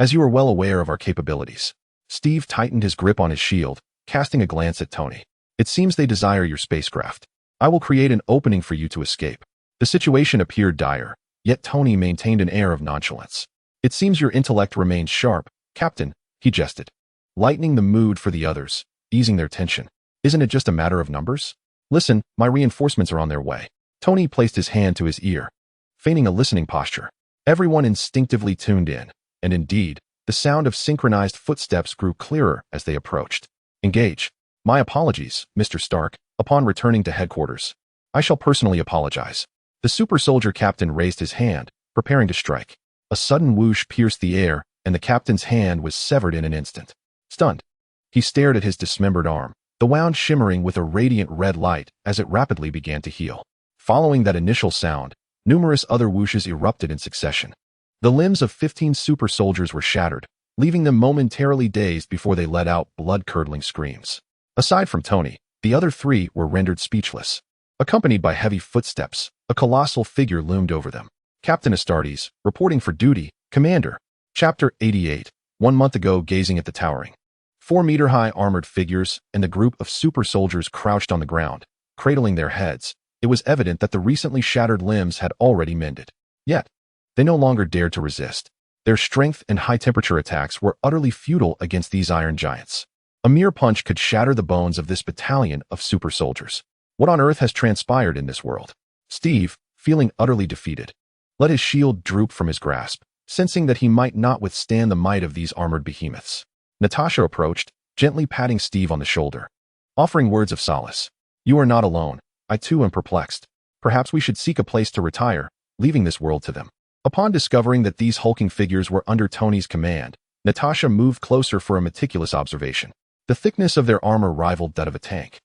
As you are well aware of our capabilities. Steve tightened his grip on his shield, casting a glance at Tony. It seems they desire your spacecraft. I will create an opening for you to escape. The situation appeared dire, yet Tony maintained an air of nonchalance. It seems your intellect remains sharp, Captain, he jested, lightening the mood for the others, easing their tension. Isn't it just a matter of numbers? Listen, my reinforcements are on their way. Tony placed his hand to his ear, feigning a listening posture. Everyone instinctively tuned in, and indeed, the sound of synchronized footsteps grew clearer as they approached. Engage. My apologies, Mr. Stark. Upon returning to headquarters, I shall personally apologize. The super soldier captain raised his hand, preparing to strike. A sudden whoosh pierced the air, and the captain's hand was severed in an instant. Stunned, he stared at his dismembered arm, the wound shimmering with a radiant red light as it rapidly began to heal. Following that initial sound, numerous other whooshes erupted in succession. The limbs of 15 super soldiers were shattered, leaving them momentarily dazed before they let out blood-curdling screams. Aside from Tony, the other 3 were rendered speechless. Accompanied by heavy footsteps, a colossal figure loomed over them. Captain Astartes, reporting for duty, Commander. Chapter 88. 1 month ago, gazing at the towering 4-meter-high armored figures and the group of super soldiers crouched on the ground, cradling their heads, it was evident that the recently shattered limbs had already mended. Yet, they no longer dared to resist. Their strength and high-temperature attacks were utterly futile against these iron giants. A mere punch could shatter the bones of this battalion of super soldiers. What on earth has transpired in this world? Steve, feeling utterly defeated, let his shield droop from his grasp, sensing that he might not withstand the might of these armored behemoths. Natasha approached, gently patting Steve on the shoulder, offering words of solace. You are not alone. I too am perplexed. Perhaps we should seek a place to retire, leaving this world to them. Upon discovering that these hulking figures were under Tony's command, Natasha moved closer for a meticulous observation. The thickness of their armor rivaled that of a tank.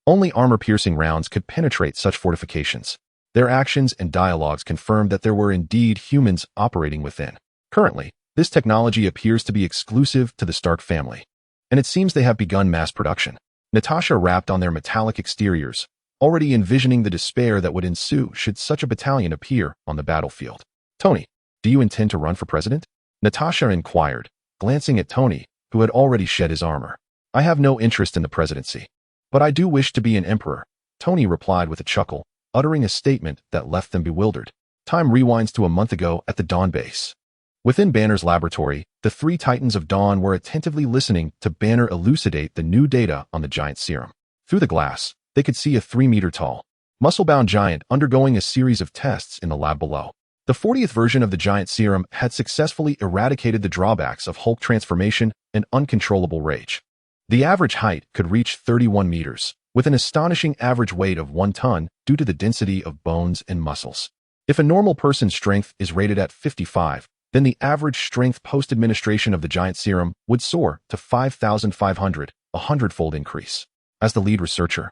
Only armor-piercing rounds could penetrate such fortifications. Their actions and dialogues confirmed that there were indeed humans operating within. Currently, this technology appears to be exclusive to the Stark family, and it seems they have begun mass production. Natasha rapped on their metallic exteriors, already envisioning the despair that would ensue should such a battalion appear on the battlefield. Tony, do you intend to run for president? Natasha inquired, glancing at Tony, who had already shed his armor. I have no interest in the presidency, but I do wish to be an emperor, Tony replied with a chuckle, uttering a statement that left them bewildered. Time rewinds to a month ago at the Dawn base. Within Banner's laboratory, the 3 Titans of Dawn were attentively listening to Banner elucidate the new data on the giant serum. Through the glass, they could see a 3-meter-tall, muscle-bound giant undergoing a series of tests in the lab below. The 40th version of the giant serum had successfully eradicated the drawbacks of Hulk transformation and uncontrollable rage. The average height could reach 31 meters, with an astonishing average weight of 1 ton due to the density of bones and muscles. If a normal person's strength is rated at 55, then the average strength post-administration of the giant serum would soar to 5,500, a 100-fold increase. As the lead researcher,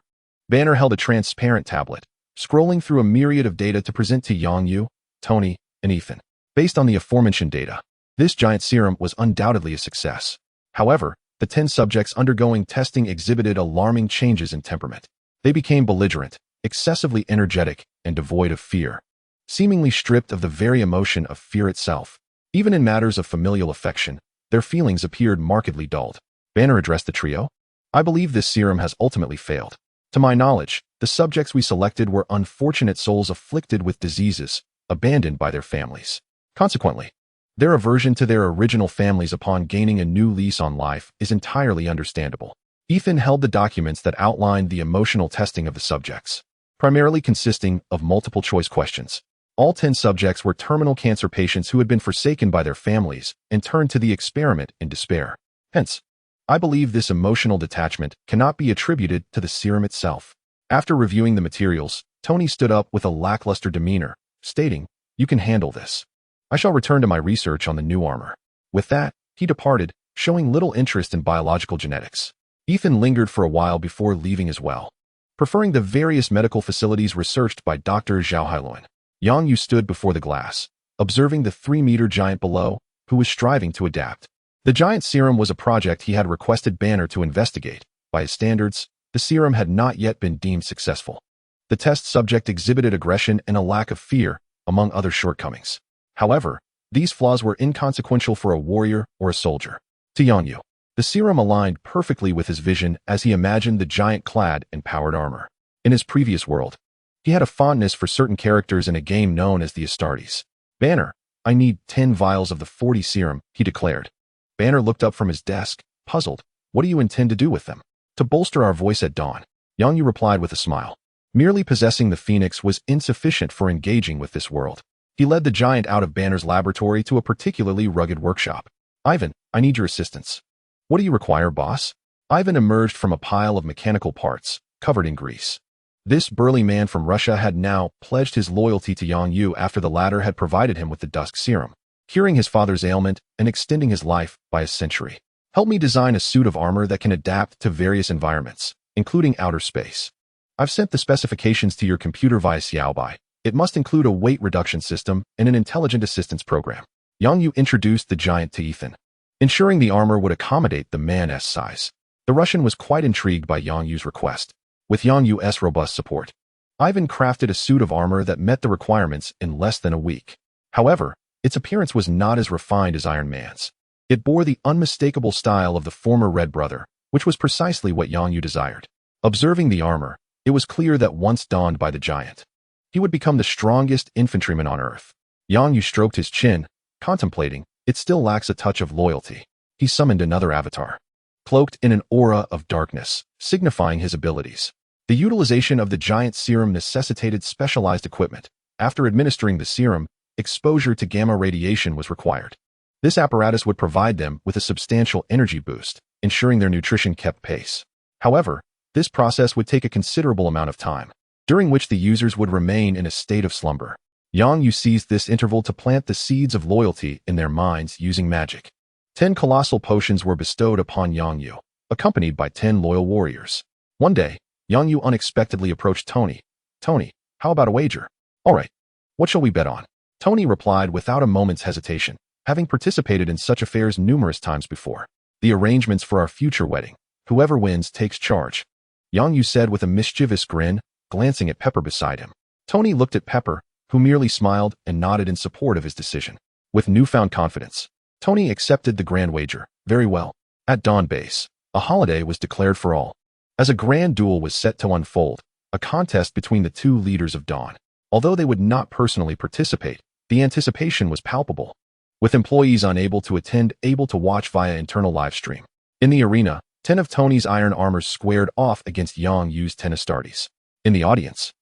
Banner held a transparent tablet, scrolling through a myriad of data to present to Yongyu, Tony, and Ethan. Based on the aforementioned data, this giant serum was undoubtedly a success. However, the 10 subjects undergoing testing exhibited alarming changes in temperament. They became belligerent, excessively energetic, and devoid of fear, seemingly stripped of the very emotion of fear itself. Even in matters of familial affection, their feelings appeared markedly dulled. Banner addressed the trio. I believe this serum has ultimately failed. To my knowledge, the subjects we selected were unfortunate souls afflicted with diseases, abandoned by their families. Consequently, their aversion to their original families upon gaining a new lease on life is entirely understandable. Ethan held the documents that outlined the emotional testing of the subjects, primarily consisting of multiple-choice questions. All 10 subjects were terminal cancer patients who had been forsaken by their families and turned to the experiment in despair. Hence, I believe this emotional detachment cannot be attributed to the serum itself. After reviewing the materials, Tony stood up with a lackluster demeanor, stating, "You can handle this. I shall return to my research on the new armor." With that, he departed, showing little interest in biological genetics. Ethan lingered for a while before leaving as well, preferring the various medical facilities researched by Dr. Zhao Hailuan. Yongyu stood before the glass, observing the 3-meter giant below, who was striving to adapt. The giant serum was a project he had requested Banner to investigate. By his standards, the serum had not yet been deemed successful. The test subject exhibited aggression and a lack of fear, among other shortcomings. However, these flaws were inconsequential for a warrior or a soldier. To Yang Yu, the serum aligned perfectly with his vision as he imagined the giant clad in powered armor. In his previous world, he had a fondness for certain characters in a game known as the Astartes. Banner, I need 10 vials of the 40 serum, he declared. Banner looked up from his desk, puzzled. What do you intend to do with them? To bolster our voice at dawn, Yang Yu replied with a smile. Merely possessing the Phoenix was insufficient for engaging with this world. He led the giant out of Banner's laboratory to a particularly rugged workshop. Ivan, I need your assistance. What do you require, boss? Ivan emerged from a pile of mechanical parts, covered in grease. This burly man from Russia had now pledged his loyalty to Yang Yu after the latter had provided him with the Dusk Serum, curing his father's ailment and extending his life by a century. Help me design a suit of armor that can adapt to various environments, including outer space. I've sent the specifications to your computer via Xiaobai. It must include a weight reduction system and an intelligent assistance program. Yang Yu introduced the giant to Ethan, ensuring the armor would accommodate the man's size. The Russian was quite intrigued by Yang Yu's request. With Yang Yu's robust support, Ivan crafted a suit of armor that met the requirements in less than a week. However, its appearance was not as refined as Iron Man's. It bore the unmistakable style of the former Red Brother, which was precisely what Yang Yu desired. Observing the armor, it was clear that once donned by the giant, he would become the strongest infantryman on Earth. Yang Yu stroked his chin, contemplating. It still lacks a touch of loyalty. He summoned another avatar, cloaked in an aura of darkness, signifying his abilities. The utilization of the giant serum necessitated specialized equipment. After administering the serum, exposure to gamma radiation was required. This apparatus would provide them with a substantial energy boost, ensuring their nutrition kept pace. However, this process would take a considerable amount of time, during which the users would remain in a state of slumber. Yang Yu seized this interval to plant the seeds of loyalty in their minds using magic. 10 colossal potions were bestowed upon Yang Yu, accompanied by 10 loyal warriors. One day, Yang Yu unexpectedly approached Tony. Tony, how about a wager? All right, what shall we bet on? Tony replied without a moment's hesitation, having participated in such affairs numerous times before. The arrangements for our future wedding. Whoever wins takes charge. Yang Yu said with a mischievous grin, glancing at Pepper beside him. Tony looked at Pepper, who merely smiled and nodded in support of his decision. With newfound confidence, Tony accepted the grand wager. Very well. At Dawn Base, a holiday was declared for all. As a grand duel was set to unfold, a contest between the two leaders of Dawn. Although they would not personally participate, the anticipation was palpable, with employees unable to attend able to watch via internal live stream. In the arena, 10 of Tony's iron armors squared off against Yang Yu's 10 Astartes. In the audience,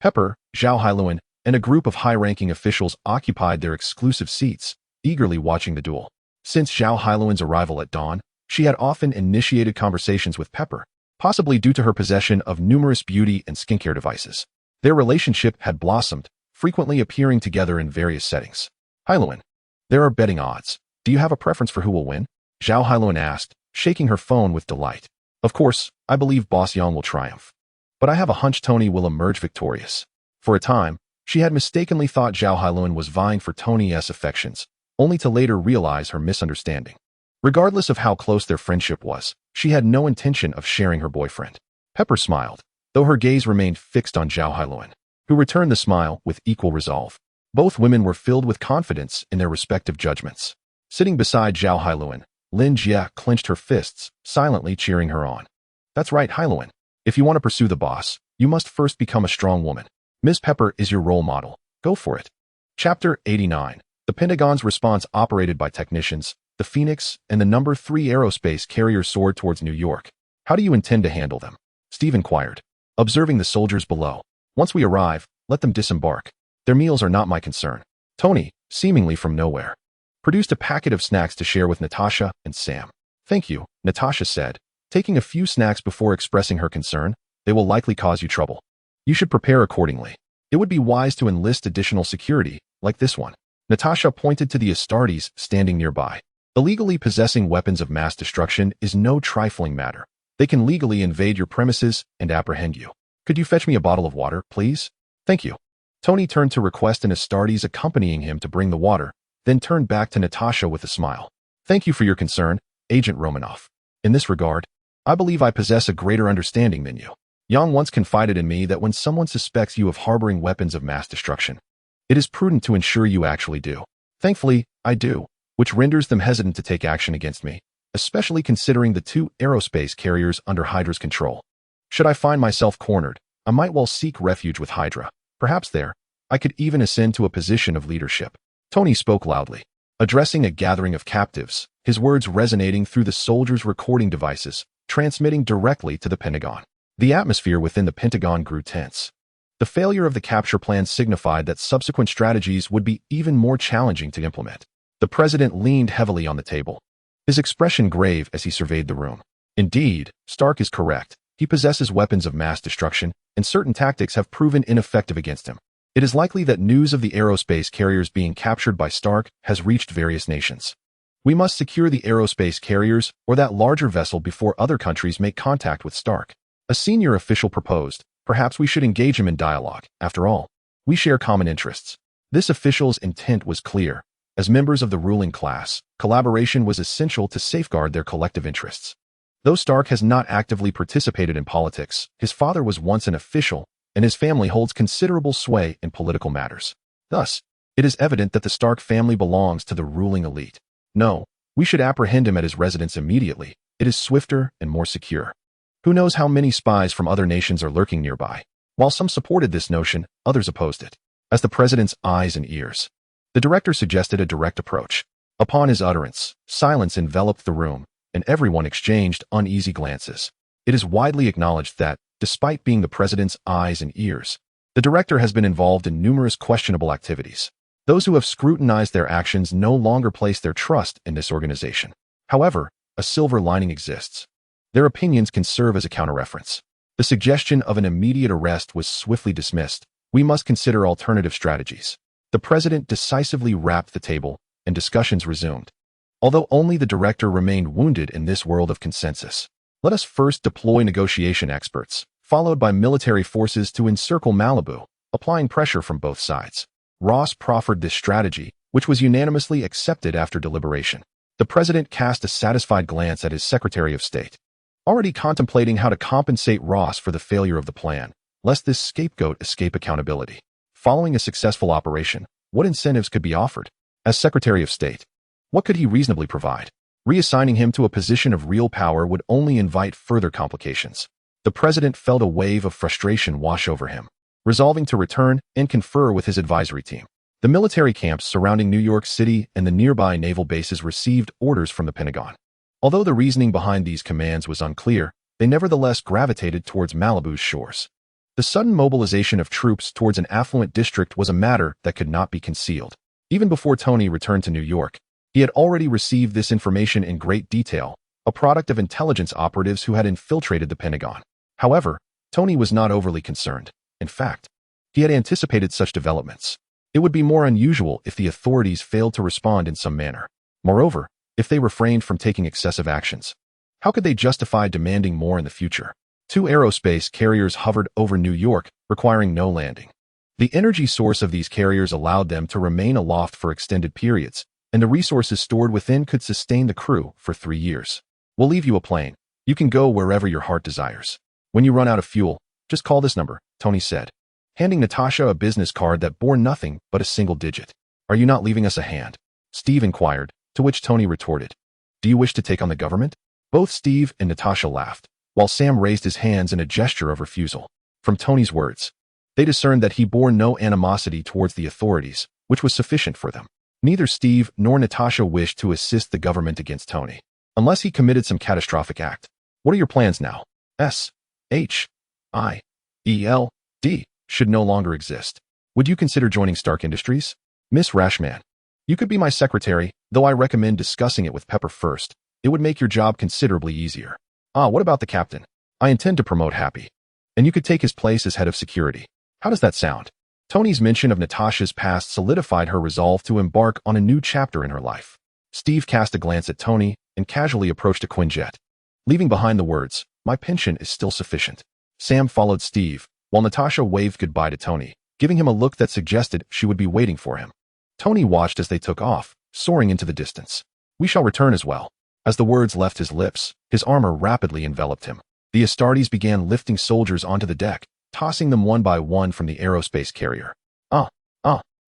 Pepper, Zhao Hailuan, and a group of high-ranking officials occupied their exclusive seats, eagerly watching the duel. Since Zhao Hailuan's arrival at Dawn, she had often initiated conversations with Pepper, possibly due to her possession of numerous beauty and skincare devices. Their relationship had blossomed, frequently appearing together in various settings. Hailuan, there are betting odds. Do you have a preference for who will win? Zhao Hailuan asked, shaking her phone with delight. Of course, I believe Boss Yang will triumph. But I have a hunch Tony will emerge victorious. For a time, she had mistakenly thought Zhao Hailuan was vying for Tony's affections, only to later realize her misunderstanding. Regardless of how close their friendship was, she had no intention of sharing her boyfriend. Pepper smiled, though her gaze remained fixed on Zhao Hailuan, who returned the smile with equal resolve. Both women were filled with confidence in their respective judgments. Sitting beside Zhao Hailuan, Lin Jie clenched her fists, silently cheering her on. That's right, Hailuan. If you want to pursue the boss, you must first become a strong woman. Ms. Pepper is your role model. Go for it. Chapter 89. The Pentagon's response operated by technicians, the Phoenix, and the No. 3 aerospace carrier soared towards New York. How do you intend to handle them? Steve inquired, observing the soldiers below. Once we arrive, let them disembark. Their meals are not my concern. Tony, seemingly from nowhere, produced a packet of snacks to share with Natasha and Sam. Thank you, Natasha said, taking a few snacks before expressing her concern. They will likely cause you trouble. You should prepare accordingly. It would be wise to enlist additional security, like this one. Natasha pointed to the Astartes standing nearby. Illegally possessing weapons of mass destruction is no trifling matter. They can legally invade your premises and apprehend you. Could you fetch me a bottle of water, please? Thank you. Tony turned to request an Astartes accompanying him to bring the water, then turned back to Natasha with a smile. Thank you for your concern, Agent Romanov. In this regard, I believe I possess a greater understanding than you. Yang once confided in me that when someone suspects you of harboring weapons of mass destruction, it is prudent to ensure you actually do. Thankfully, I do, which renders them hesitant to take action against me, especially considering the 2 aerospace carriers under Hydra's control. Should I find myself cornered, I might well seek refuge with Hydra. Perhaps there, I could even ascend to a position of leadership. Tony spoke loudly, addressing a gathering of captives, his words resonating through the soldiers' recording devices, transmitting directly to the Pentagon. The atmosphere within the Pentagon grew tense. The failure of the capture plan signified that subsequent strategies would be even more challenging to implement. The president leaned heavily on the table, his expression grave as he surveyed the room. Indeed, Stark is correct. He possesses weapons of mass destruction, and certain tactics have proven ineffective against him. It is likely that news of the aerospace carriers being captured by Stark has reached various nations. We must secure the aerospace carriers or that larger vessel before other countries make contact with Stark. A senior official proposed, perhaps we should engage him in dialogue. After all, we share common interests. This official's intent was clear. As members of the ruling class, collaboration was essential to safeguard their collective interests. Though Stark has not actively participated in politics, his father was once an official, and his family holds considerable sway in political matters. Thus, it is evident that the Stark family belongs to the ruling elite. No, we should apprehend him at his residence immediately. It is swifter and more secure. Who knows how many spies from other nations are lurking nearby? While some supported this notion, others opposed it. As the president's eyes and ears, the director suggested a direct approach. Upon his utterance, silence enveloped the room, and everyone exchanged uneasy glances. It is widely acknowledged that, despite being the president's eyes and ears, the director has been involved in numerous questionable activities. Those who have scrutinized their actions no longer place their trust in this organization. However, a silver lining exists. Their opinions can serve as a counter-reference. The suggestion of an immediate arrest was swiftly dismissed. We must consider alternative strategies. The president decisively rapped the table, and discussions resumed. Although only the director remained wounded in this world of consensus. Let us first deploy negotiation experts, followed by military forces to encircle Malibu, applying pressure from both sides. Ross proffered this strategy, which was unanimously accepted after deliberation. The president cast a satisfied glance at his Secretary of State, already contemplating how to compensate Ross for the failure of the plan, lest this scapegoat escape accountability. Following a successful operation, what incentives could be offered? As Secretary of State, what could he reasonably provide? Reassigning him to a position of real power would only invite further complications. The president felt a wave of frustration wash over him, resolving to return and confer with his advisory team. The military camps surrounding New York City and the nearby naval bases received orders from the Pentagon. Although the reasoning behind these commands was unclear, they nevertheless gravitated towards Malibu's shores. The sudden mobilization of troops towards an affluent district was a matter that could not be concealed. Even before Tony returned to New York, he had already received this information in great detail, a product of intelligence operatives who had infiltrated the Pentagon. However, Tony was not overly concerned. In fact, he had anticipated such developments. It would be more unusual if the authorities failed to respond in some manner. Moreover, if they refrained from taking excessive actions, how could they justify demanding more in the future? 2 aerospace carriers hovered over New York, requiring no landing. The energy source of these carriers allowed them to remain aloft for extended periods, and the resources stored within could sustain the crew for 3 years. We'll leave you a plane. You can go wherever your heart desires. When you run out of fuel, just call this number, Tony said, handing Natasha a business card that bore nothing but a single digit. Are you not leaving us a hand? Steve inquired, to which Tony retorted, do you wish to take on the government? Both Steve and Natasha laughed, while Sam raised his hands in a gesture of refusal. From Tony's words, they discerned that he bore no animosity towards the authorities, which was sufficient for them. Neither Steve nor Natasha wished to assist the government against Tony, unless he committed some catastrophic act. What are your plans now? S-H-I-E-L-D should no longer exist. Would you consider joining Stark Industries? Miss Rashman, you could be my secretary, though I recommend discussing it with Pepper first. It would make your job considerably easier. What about the captain? I intend to promote Happy, and you could take his place as head of security. How does that sound? Tony's mention of Natasha's past solidified her resolve to embark on a new chapter in her life. Steve cast a glance at Tony and casually approached a Quinjet, leaving behind the words, my pension is still sufficient. Sam followed Steve, while Natasha waved goodbye to Tony, giving him a look that suggested she would be waiting for him. Tony watched as they took off, soaring into the distance. We shall return as well. As the words left his lips, his armor rapidly enveloped him. The Astartes began lifting soldiers onto the deck, tossing them one by one from the aerospace carrier.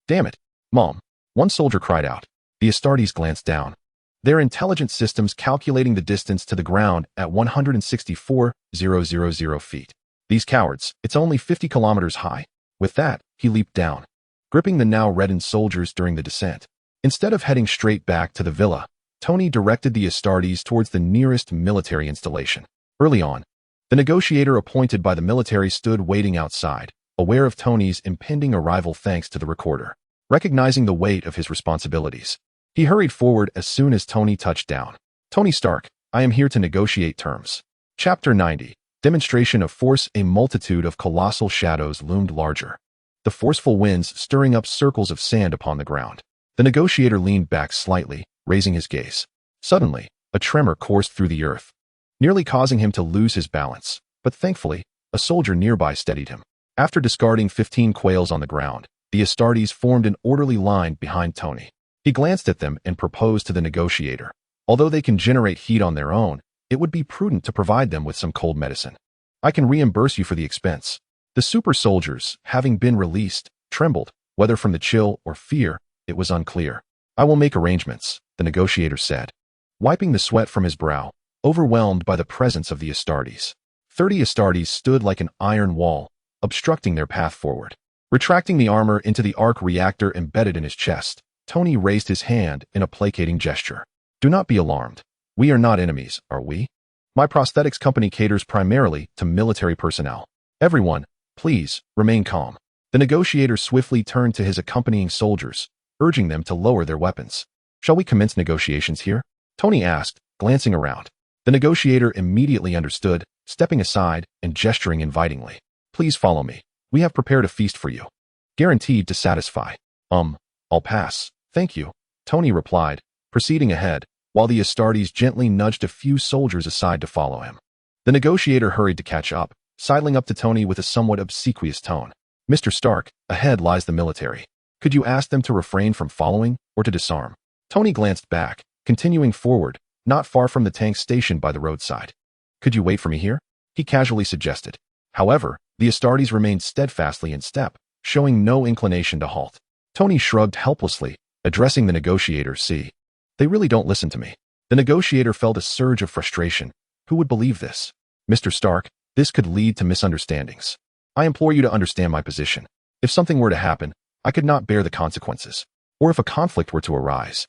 Damn it, Mom. One soldier cried out. The Astartes glanced down. Their intelligence systems calculating the distance to the ground at 164,000 feet. These cowards, it's only 50 kilometers high. With that, he leaped down, gripping the now reddened soldiers during the descent. Instead of heading straight back to the villa, Tony directed the Astartes towards the nearest military installation. Early on, the negotiator appointed by the military stood waiting outside, aware of Tony's impending arrival thanks to the recorder. Recognizing the weight of his responsibilities, he hurried forward as soon as Tony touched down. Tony Stark, I am here to negotiate terms. Chapter 90. Demonstration of force. A multitude of colossal shadows loomed larger, the forceful winds stirring up circles of sand upon the ground. The negotiator leaned back slightly, raising his gaze. Suddenly, a tremor coursed through the earth, nearly causing him to lose his balance, but thankfully, a soldier nearby steadied him. After discarding 15 quails on the ground, the Astartes formed an orderly line behind Tony. He glanced at them and proposed to the negotiator. Although they can generate heat on their own, it would be prudent to provide them with some cold medicine. I can reimburse you for the expense. The super soldiers, having been released, trembled, whether from the chill or fear, it was unclear. I will make arrangements, the negotiator said, wiping the sweat from his brow, overwhelmed by the presence of the Astartes. 30 Astartes stood like an iron wall, obstructing their path forward. Retracting the armor into the arc reactor embedded in his chest, Tony raised his hand in a placating gesture. Do not be alarmed. We are not enemies, are we? My prosthetics company caters primarily to military personnel. Everyone, please, remain calm. The negotiator swiftly turned to his accompanying soldiers, urging them to lower their weapons. Shall we commence negotiations here? Tony asked, glancing around. The negotiator immediately understood, stepping aside and gesturing invitingly. Please follow me. We have prepared a feast for you. Guaranteed to satisfy. I'll pass. Thank you, Tony replied, proceeding ahead, while the Astartes gently nudged a few soldiers aside to follow him. The negotiator hurried to catch up, sidling up to Tony with a somewhat obsequious tone. Mr. Stark, ahead lies the military. Could you ask them to refrain from following or to disarm? Tony glanced back, continuing forward, not far from the tank stationed by the roadside. Could you wait for me here? He casually suggested. However, the Astartes remained steadfastly in step, showing no inclination to halt. Tony shrugged helplessly, addressing the negotiator. See, they really don't listen to me. The negotiator felt a surge of frustration. Who would believe this? Mr. Stark, this could lead to misunderstandings. I implore you to understand my position. If something were to happen, I could not bear the consequences. Or if a conflict were to arise,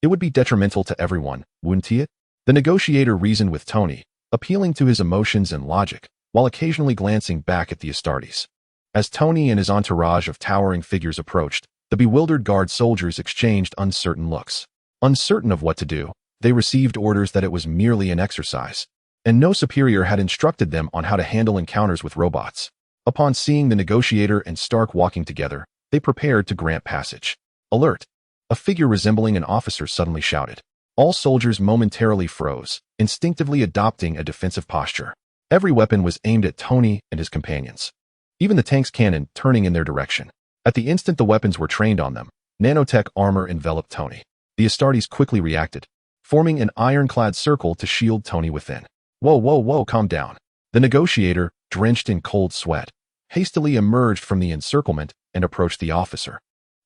it would be detrimental to everyone, wouldn't it? The negotiator reasoned with Tony, appealing to his emotions and logic, while occasionally glancing back at the Astartes. As Tony and his entourage of towering figures approached, the bewildered guard soldiers exchanged uncertain looks. Uncertain of what to do, they received orders that it was merely an exercise, and no superior had instructed them on how to handle encounters with robots. Upon seeing the negotiator and Stark walking together, they prepared to grant passage. Alert! A figure resembling an officer suddenly shouted. All soldiers momentarily froze, instinctively adopting a defensive posture. Every weapon was aimed at Tony and his companions, even the tank's cannon turning in their direction. At the instant the weapons were trained on them, nanotech armor enveloped Tony. The Astartes quickly reacted, forming an ironclad circle to shield Tony within. Whoa, calm down. The negotiator, drenched in cold sweat, hastily emerged from the encirclement and approached the officer.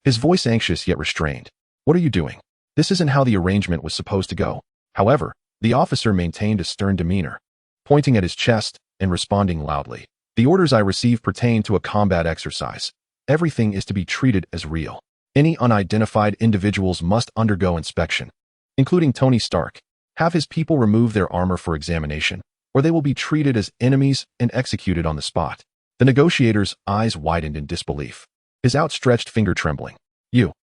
His voice anxious yet restrained. What are you doing? This isn't how the arrangement was supposed to go. However, the officer maintained a stern demeanor, pointing at his chest and responding loudly. The orders I received pertain to a combat exercise. Everything is to be treated as real. Any unidentified individuals must undergo inspection, including Tony Stark. Have his people remove their armor for examination, or they will be treated as enemies and executed on the spot. The negotiator's eyes widened in disbelief, his outstretched finger trembling.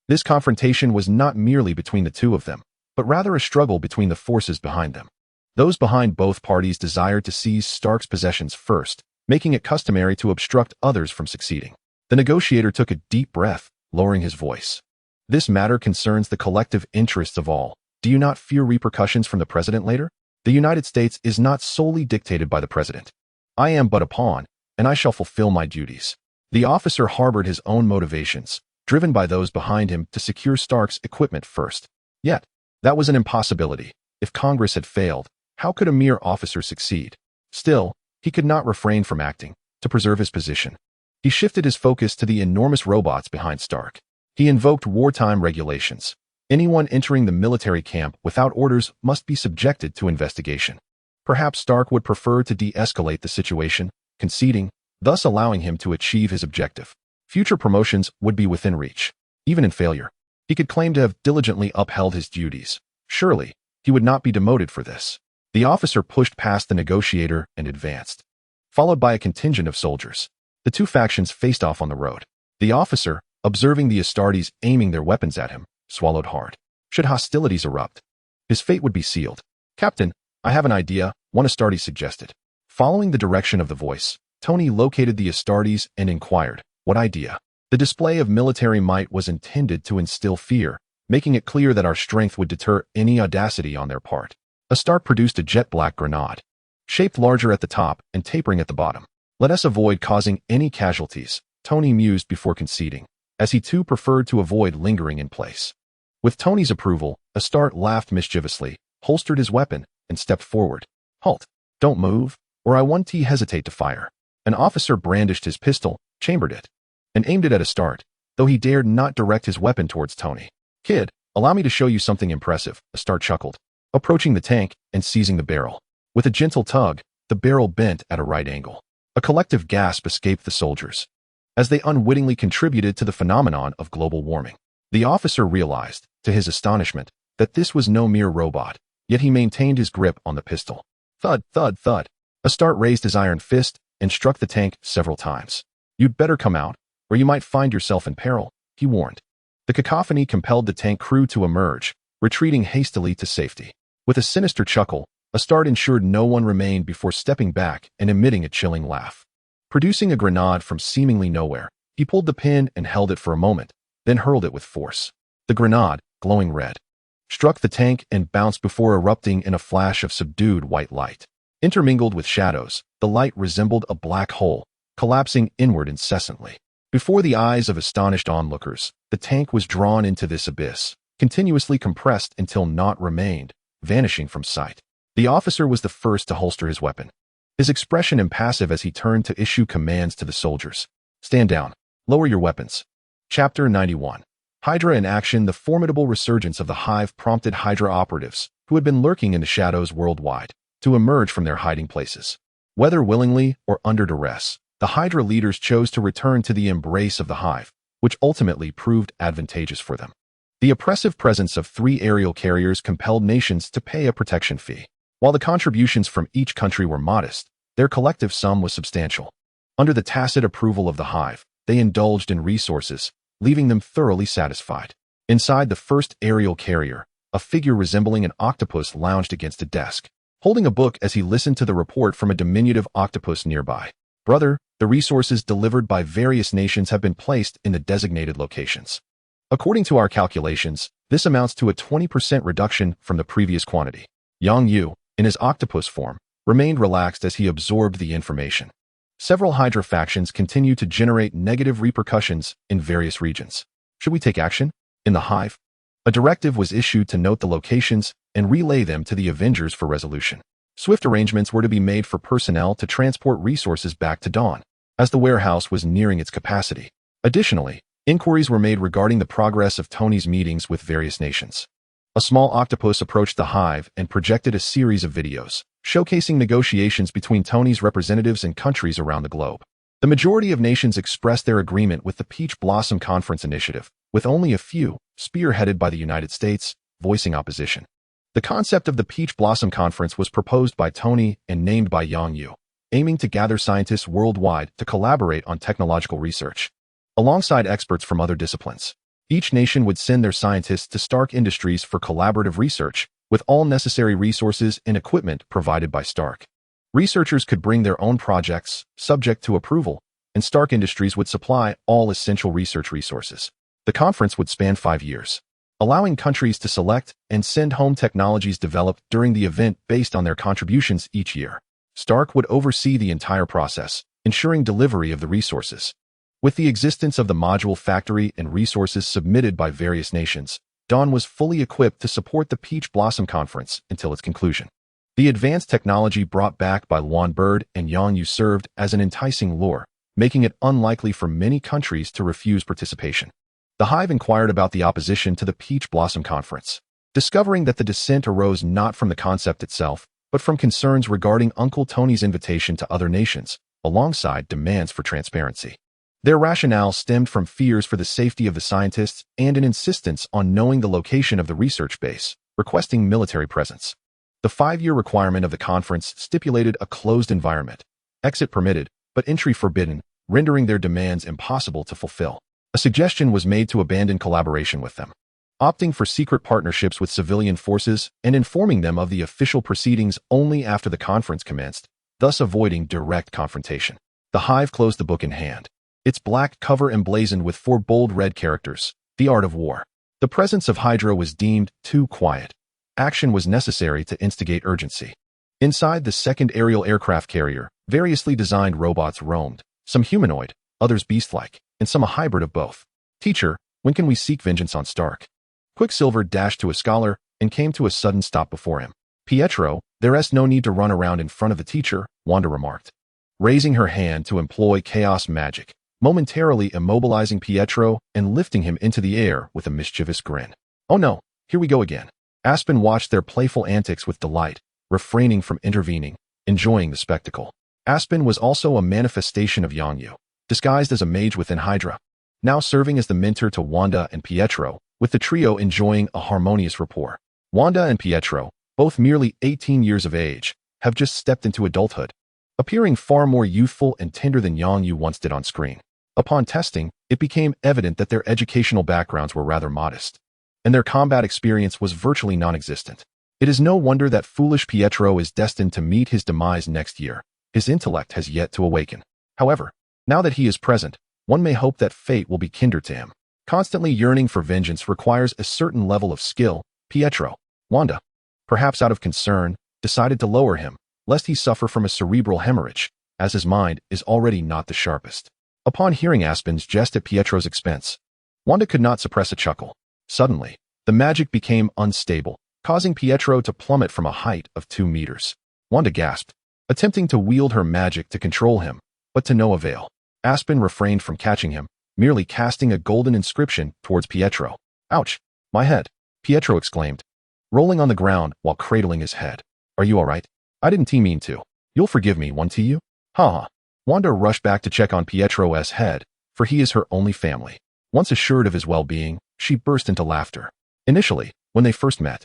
This confrontation was not merely between the two of them, but rather a struggle between the forces behind them. Those behind both parties desired to seize Stark's possessions first, making it customary to obstruct others from succeeding. The negotiator took a deep breath, lowering his voice. This matter concerns the collective interests of all. Do you not fear repercussions from the president later? The United States is not solely dictated by the president. I am but a pawn, and I shall fulfill my duties. The officer harbored his own motivations, driven by those behind him to secure Stark's equipment first. Yet, that was an impossibility. If Congress had failed, how could a mere officer succeed? Still, he could not refrain from acting to preserve his position. He shifted his focus to the enormous robots behind Stark. He invoked wartime regulations. Anyone entering the military camp without orders must be subjected to investigation. Perhaps Stark would prefer to de-escalate the situation, conceding, thus allowing him to achieve his objective. Future promotions would be within reach. Even in failure, he could claim to have diligently upheld his duties. Surely, he would not be demoted for this. The officer pushed past the negotiator and advanced, followed by a contingent of soldiers. The two factions faced off on the road. The officer, observing the Astartes aiming their weapons at him, swallowed hard. Should hostilities erupt, his fate would be sealed. "Captain, I have an idea," one Astartes suggested. Following the direction of the voice, Tony located the Astartes and inquired, "What idea?" The display of military might was intended to instill fear, making it clear that our strength would deter any audacity on their part. Astark produced a jet-black grenade, shaped larger at the top and tapering at the bottom. "Let us avoid causing any casualties," Tony mused before conceding, as he too preferred to avoid lingering in place. With Tony's approval, Astarte laughed mischievously, holstered his weapon, and stepped forward. "Halt! Don't move, or I won't hesitate to fire." An officer brandished his pistol, chambered it, and aimed it at Astarte, though he dared not direct his weapon towards Tony. "Kid, allow me to show you something impressive," Astarte chuckled, approaching the tank and seizing the barrel. With a gentle tug, the barrel bent at a right angle. A collective gasp escaped the soldiers, as they unwittingly contributed to the phenomenon of global warming. The officer realized, to his astonishment, that this was no mere robot, yet he maintained his grip on the pistol. Thud, thud, thud. Astarte raised his iron fist and struck the tank several times. "You'd better come out, or you might find yourself in peril," he warned. The cacophony compelled the tank crew to emerge, retreating hastily to safety. With a sinister chuckle, Astarte ensured no one remained before stepping back and emitting a chilling laugh. Producing a grenade from seemingly nowhere, he pulled the pin and held it for a moment, then hurled it with force. The grenade, glowing red, struck the tank and bounced before erupting in a flash of subdued white light. Intermingled with shadows, the light resembled a black hole, collapsing inward incessantly. Before the eyes of astonished onlookers, the tank was drawn into this abyss, continuously compressed until naught remained, vanishing from sight. The officer was the first to holster his weapon, his expression impassive as he turned to issue commands to the soldiers. "Stand down. Lower your weapons." Chapter 91. Hydra in action. The formidable resurgence of the Hive prompted Hydra operatives, who had been lurking in the shadows worldwide, to emerge from their hiding places. Whether willingly or under duress, the Hydra leaders chose to return to the embrace of the Hive, which ultimately proved advantageous for them. The oppressive presence of 3 aerial carriers compelled nations to pay a protection fee. While the contributions from each country were modest, their collective sum was substantial. Under the tacit approval of the Hive, they indulged in resources, leaving them thoroughly satisfied. Inside the first aerial carrier, a figure resembling an octopus lounged against a desk, holding a book as he listened to the report from a diminutive octopus nearby. "Brother, the resources delivered by various nations have been placed in the designated locations. According to our calculations, this amounts to a 20% reduction from the previous quantity." Yang Yu, in his octopus form, remained relaxed as he absorbed the information. Several Hydra factions continue to generate negative repercussions in various regions. Should we take action? In the Hive, a directive was issued to note the locations and relay them to the Avengers for resolution. Swift arrangements were to be made for personnel to transport resources back to Dawn, as the warehouse was nearing its capacity. Additionally, inquiries were made regarding the progress of Tony's meetings with various nations. A small octopus approached the Hive and projected a series of videos, showcasing negotiations between Tony's representatives and countries around the globe. The majority of nations expressed their agreement with the Peach Blossom Conference initiative, with only a few, spearheaded by the United States, voicing opposition. The concept of the Peach Blossom Conference was proposed by Tony and named by Yang Yu, aiming to gather scientists worldwide to collaborate on technological research, alongside experts from other disciplines. Each nation would send their scientists to Stark Industries for collaborative research, with all necessary resources and equipment provided by Stark. Researchers could bring their own projects, subject to approval, and Stark Industries would supply all essential research resources. The conference would span 5 years, allowing countries to select and send home technologies developed during the event based on their contributions each year. Stark would oversee the entire process, ensuring delivery of the resources. With the existence of the module factory and resources submitted by various nations, Dawn was fully equipped to support the Peach Blossom Conference until its conclusion. The advanced technology brought back by Luan Bird and Yang Yu served as an enticing lure, making it unlikely for many countries to refuse participation. The Hive inquired about the opposition to the Peach Blossom Conference, discovering that the dissent arose not from the concept itself, but from concerns regarding Uncle Tony's invitation to other nations, alongside demands for transparency. Their rationale stemmed from fears for the safety of the scientists and an insistence on knowing the location of the research base, requesting military presence. The 5-year requirement of the conference stipulated a closed environment, exit permitted, but entry forbidden, rendering their demands impossible to fulfill. A suggestion was made to abandon collaboration with them, opting for secret partnerships with civilian forces and informing them of the official proceedings only after the conference commenced, thus avoiding direct confrontation. The Hive closed the book in hand, its black cover emblazoned with 4 bold red characters, The Art of War. The presence of Hydra was deemed too quiet. Action was necessary to instigate urgency. Inside the second aerial aircraft carrier, variously designed robots roamed, some humanoid, others beast-like, and some a hybrid of both. Teacher, when can we seek vengeance on Stark? Quicksilver dashed to a scholar and came to a sudden stop before him. Pietro, there's no need to run around in front of the teacher, Wanda remarked, raising her hand to employ chaos magic, momentarily immobilizing Pietro and lifting him into the air with a mischievous grin. Oh no, here we go again. Aspen watched their playful antics with delight, refraining from intervening, enjoying the spectacle. Aspen was also a manifestation of Yang Yu, disguised as a mage within Hydra, now serving as the mentor to Wanda and Pietro, with the trio enjoying a harmonious rapport. Wanda and Pietro, both merely 18 years of age, have just stepped into adulthood, appearing far more youthful and tender than Yang Yu once did on screen. Upon testing, it became evident that their educational backgrounds were rather modest, and their combat experience was virtually non-existent. It is no wonder that foolish Pietro is destined to meet his demise next year. His intellect has yet to awaken. However, now that he is present, one may hope that fate will be kinder to him. Constantly yearning for vengeance requires a certain level of skill. Pietro, Wanda, perhaps out of concern, decided to lower him, lest he suffer from a cerebral hemorrhage, as his mind is already not the sharpest. Upon hearing Aspen's jest at Pietro's expense, Wanda could not suppress a chuckle. Suddenly, the magic became unstable, causing Pietro to plummet from a height of 2 meters. Wanda gasped, attempting to wield her magic to control him, but to no avail. Aspen refrained from catching him, merely casting a golden inscription towards Pietro. Ouch! My head! Pietro exclaimed, rolling on the ground while cradling his head. Are you alright? I didn't mean to. You'll forgive me, won't you? Ha ha. Wanda rushed back to check on Pietro's head, for he is her only family. Once assured of his well-being, she burst into laughter. Initially, when they first met,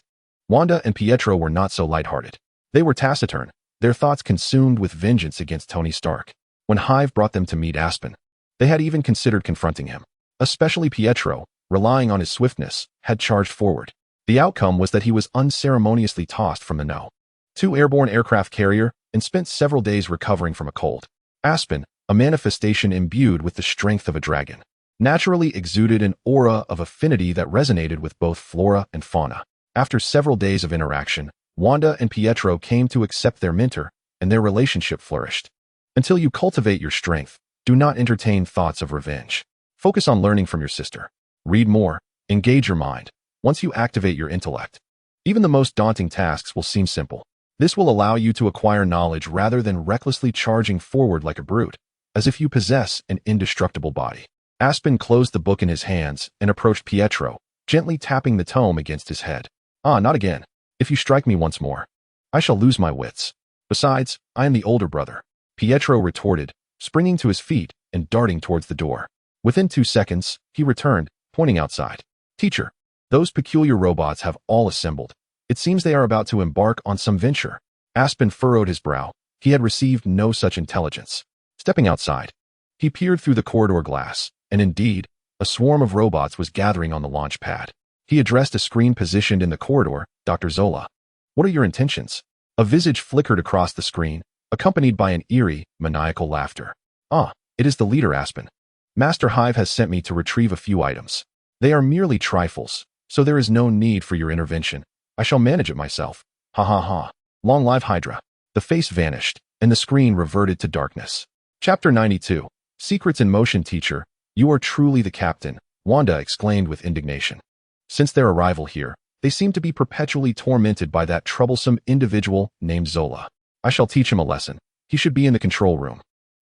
Wanda and Pietro were not so lighthearted. They were taciturn, their thoughts consumed with vengeance against Tony Stark. When Hive brought them to meet Aspen, they had even considered confronting him. Especially Pietro, relying on his swiftness, had charged forward. The outcome was that he was unceremoniously tossed from the No. 2 airborne aircraft carrier and spent several days recovering from a cold. Aspen, a manifestation imbued with the strength of a dragon, naturally exuded an aura of affinity that resonated with both flora and fauna. After several days of interaction, Wanda and Pietro came to accept their mentor, and their relationship flourished. Until you cultivate your strength, do not entertain thoughts of revenge. Focus on learning from your sister. Read more, engage your mind. Once you activate your intellect, even the most daunting tasks will seem simple. This will allow you to acquire knowledge rather than recklessly charging forward like a brute, as if you possess an indestructible body. Aspen closed the book in his hands and approached Pietro, gently tapping the tome against his head. Ah, not again. If you strike me once more, I shall lose my wits. Besides, I am the older brother, Pietro retorted, springing to his feet and darting towards the door. Within 2 seconds, he returned, pointing outside. Teacher, those peculiar robots have all assembled. It seems they are about to embark on some venture. Aspen furrowed his brow. He had received no such intelligence. Stepping outside, he peered through the corridor glass, and indeed, a swarm of robots was gathering on the launch pad. He addressed a screen positioned in the corridor. Dr. Zola, what are your intentions? A visage flickered across the screen, accompanied by an eerie, maniacal laughter. Ah, it is the leader, Aspen. Master Hive has sent me to retrieve a few items. They are merely trifles, so there is no need for your intervention. I shall manage it myself. Ha ha ha. Long live Hydra. The face vanished, and the screen reverted to darkness. Chapter 92. Secrets in Motion. Teacher, you are truly the captain, Wanda exclaimed with indignation. Since their arrival here, They seemed to be perpetually tormented by that troublesome individual named Zola. I shall teach him a lesson. He should be in the control room.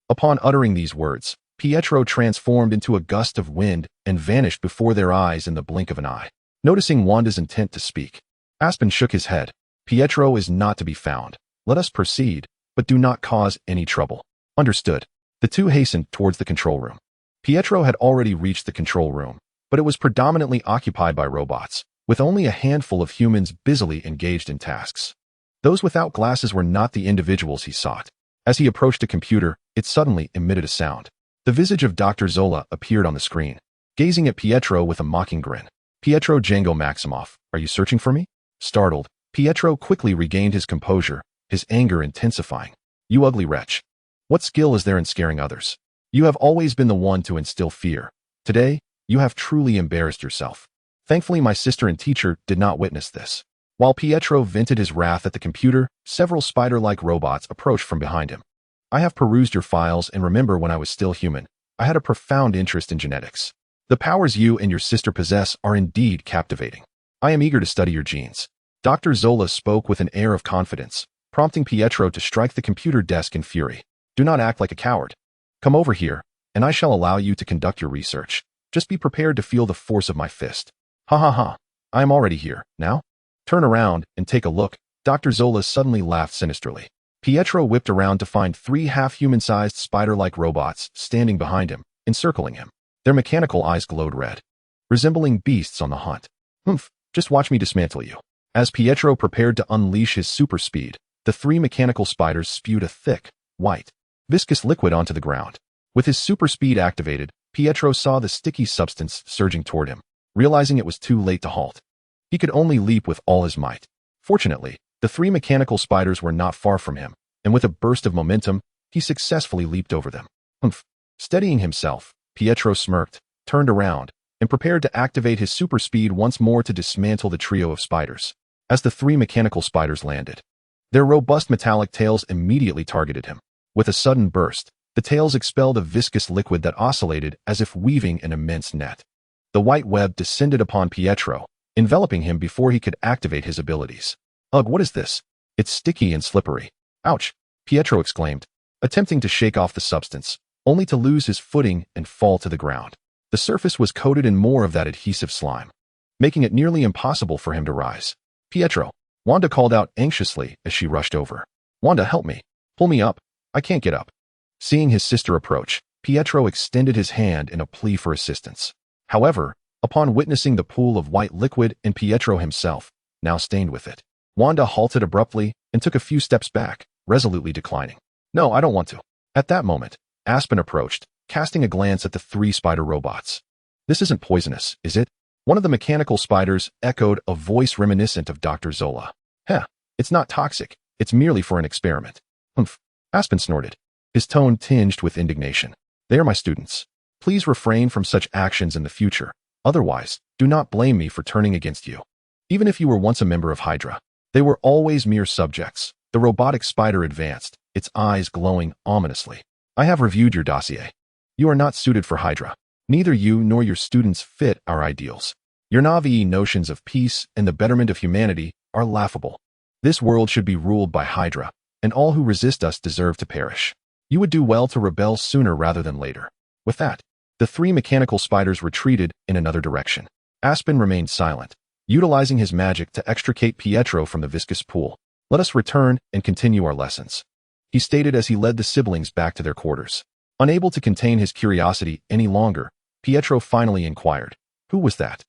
Upon uttering these words, Pietro transformed into a gust of wind and vanished before their eyes in the blink of an eye. Noticing Wanda's intent to speak, Aspen shook his head. Pietro is not to be found. Let us proceed, but do not cause any trouble. Understood. The two hastened towards the control room. Pietro had already reached the control room, but it was predominantly occupied by robots, with only a handful of humans busily engaged in tasks. Those without glasses were not the individuals he sought. As he approached a computer, it suddenly emitted a sound. The visage of Dr. Zola appeared on the screen, gazing at Pietro with a mocking grin. Pietro Django Maximoff, are you searching for me? Startled, Pietro quickly regained his composure, his anger intensifying. You ugly wretch. What skill is there in scaring others? You have always been the one to instill fear. Today, you have truly embarrassed yourself. Thankfully, my sister and teacher did not witness this. While Pietro vented his wrath at the computer, several spider-like robots approached from behind him. I have perused your files and remember when I was still human, I had a profound interest in genetics. The powers you and your sister possess are indeed captivating. I am eager to study your genes. Dr. Zola spoke with an air of confidence, prompting Pietro to strike the computer desk in fury. Do not act like a coward. Come over here, and I shall allow you to conduct your research. Just be prepared to feel the force of my fist. Ha ha ha. I am already here. Now? Turn around and take a look. Dr. Zola suddenly laughed sinisterly. Pietro whipped around to find 3 half-human-sized spider-like robots standing behind him, encircling him. Their mechanical eyes glowed red, resembling beasts on the hunt. Humph, just watch me dismantle you. As Pietro prepared to unleash his super speed, the 3 mechanical spiders spewed a thick, white, viscous liquid onto the ground. With his super speed activated, Pietro saw the sticky substance surging toward him, realizing it was too late to halt. He could only leap with all his might. Fortunately, the 3 mechanical spiders were not far from him, and with a burst of momentum, he successfully leaped over them. Humph. Steadying himself, Pietro smirked, turned around, and prepared to activate his super speed once more to dismantle the trio of spiders. As the 3 mechanical spiders landed, their robust metallic tails immediately targeted him. With a sudden burst, the tails expelled a viscous liquid that oscillated as if weaving an immense net. The white web descended upon Pietro, enveloping him before he could activate his abilities. Ugh, what is this? It's sticky and slippery. Ouch, Pietro exclaimed, attempting to shake off the substance, only to lose his footing and fall to the ground. The surface was coated in more of that adhesive slime, making it nearly impossible for him to rise. Pietro, Wanda called out anxiously as she rushed over. Wanda, help me. Pull me up. I can't get up. Seeing his sister approach, Pietro extended his hand in a plea for assistance. However, upon witnessing the pool of white liquid and Pietro himself, now stained with it, Wanda halted abruptly and took a few steps back, resolutely declining. No, I don't want to. At that moment, Aspen approached, casting a glance at the 3 spider robots. This isn't poisonous, is it? One of the mechanical spiders echoed, a voice reminiscent of Dr. Zola. Heh, it's not toxic. It's merely for an experiment. Humph. Aspen snorted, his tone tinged with indignation. They are my students. Please refrain from such actions in the future. Otherwise, do not blame me for turning against you. Even if you were once a member of Hydra, they were always mere subjects. The robotic spider advanced, its eyes glowing ominously. I have reviewed your dossier. You are not suited for Hydra. Neither you nor your students fit our ideals. Your naive notions of peace and the betterment of humanity are laughable. This world should be ruled by Hydra, and all who resist us deserve to perish. You would do well to rebel sooner rather than later. With that, the 3 mechanical spiders retreated in another direction. Aspen remained silent, utilizing his magic to extricate Pietro from the viscous pool. Let us return and continue our lessons, he stated as he led the siblings back to their quarters. Unable to contain his curiosity any longer, Pietro finally inquired, who was that?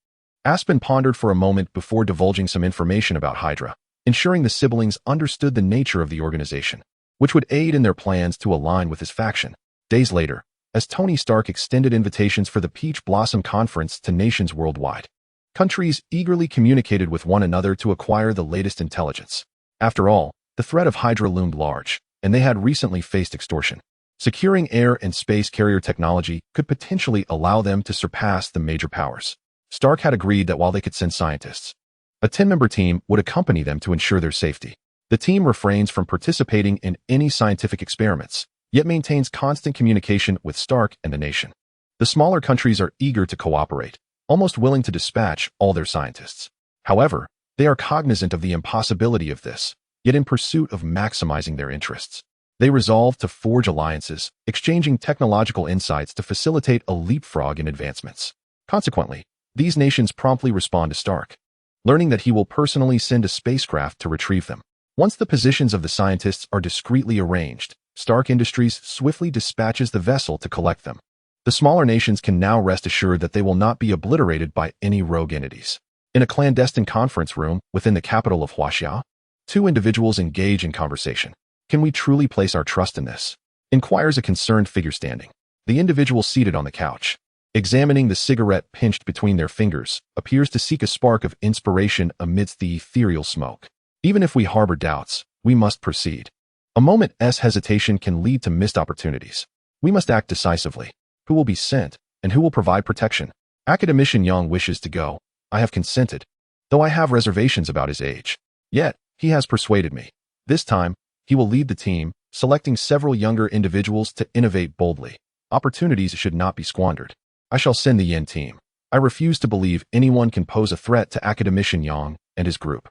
Aspen pondered for a moment before divulging some information about Hydra, ensuring the siblings understood the nature of the organization, which would aid in their plans to align with his faction. Days later, as Tony Stark extended invitations for the Peach Blossom Conference to nations worldwide, countries eagerly communicated with one another to acquire the latest intelligence. After all, the threat of Hydra loomed large, and they had recently faced extortion. Securing air and space carrier technology could potentially allow them to surpass the major powers. Stark had agreed that while they could send scientists, a 10-member team would accompany them to ensure their safety. The team refrains from participating in any scientific experiments, yet maintains constant communication with Stark and the nation. The smaller countries are eager to cooperate, almost willing to dispatch all their scientists. However, They are cognizant of the impossibility of this, yet in pursuit of maximizing their interests. They resolve to forge alliances, exchanging technological insights to facilitate a leapfrog in advancements. Consequently, these nations promptly respond to Stark, learning that he will personally send a spacecraft to retrieve them. Once the positions of the scientists are discreetly arranged, Stark Industries swiftly dispatches the vessel to collect them. The smaller nations can now rest assured that they will not be obliterated by any rogue entities. In a clandestine conference room within the capital of Huaxia, two individuals engage in conversation. Can we truly place our trust in this? Inquires a concerned figure standing. The individual seated on the couch, examining the cigarette pinched between their fingers, appears to seek a spark of inspiration amidst the ethereal smoke. Even if we harbor doubts, we must proceed. A moment's hesitation can lead to missed opportunities. We must act decisively. Who will be sent, and who will provide protection? Academician Yang wishes to go. I have consented, though I have reservations about his age. Yet, he has persuaded me. This time, he will lead the team, selecting several younger individuals to innovate boldly. Opportunities should not be squandered. I shall send the Yin team. I refuse to believe anyone can pose a threat to Academician Yang and his group.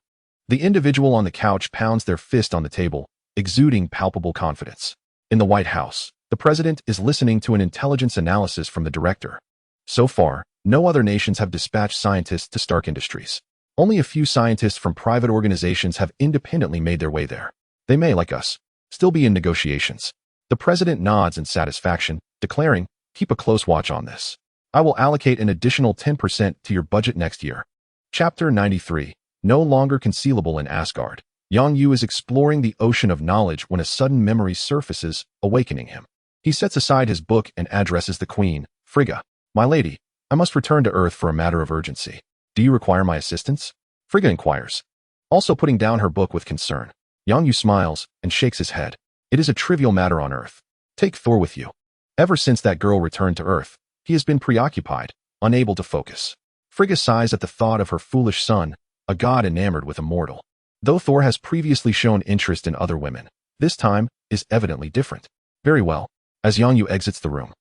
The individual on the couch pounds their fist on the table, exuding palpable confidence. In the White House, the president is listening to an intelligence analysis from the director. So far, no other nations have dispatched scientists to Stark Industries. Only a few scientists from private organizations have independently made their way there. They may, like us, still be in negotiations. The president nods in satisfaction, declaring, keep a close watch on this. I will allocate an additional 10% to your budget next year. Chapter 93. No longer concealable in Asgard. Yang Yu is exploring the ocean of knowledge when a sudden memory surfaces, awakening him. He sets aside his book and addresses the queen. Frigga, my lady, I must return to Earth for a matter of urgency. Do you require my assistance? Frigga inquires, also putting down her book with concern. Yang Yu smiles and shakes his head. It is a trivial matter on Earth. Take Thor with you. Ever since that girl returned to Earth, he has been preoccupied, unable to focus. Frigga sighs at the thought of her foolish son, a god enamored with a mortal. Though Thor has previously shown interest in other women, this time is evidently different. Very well. As Yang Yu exits the room,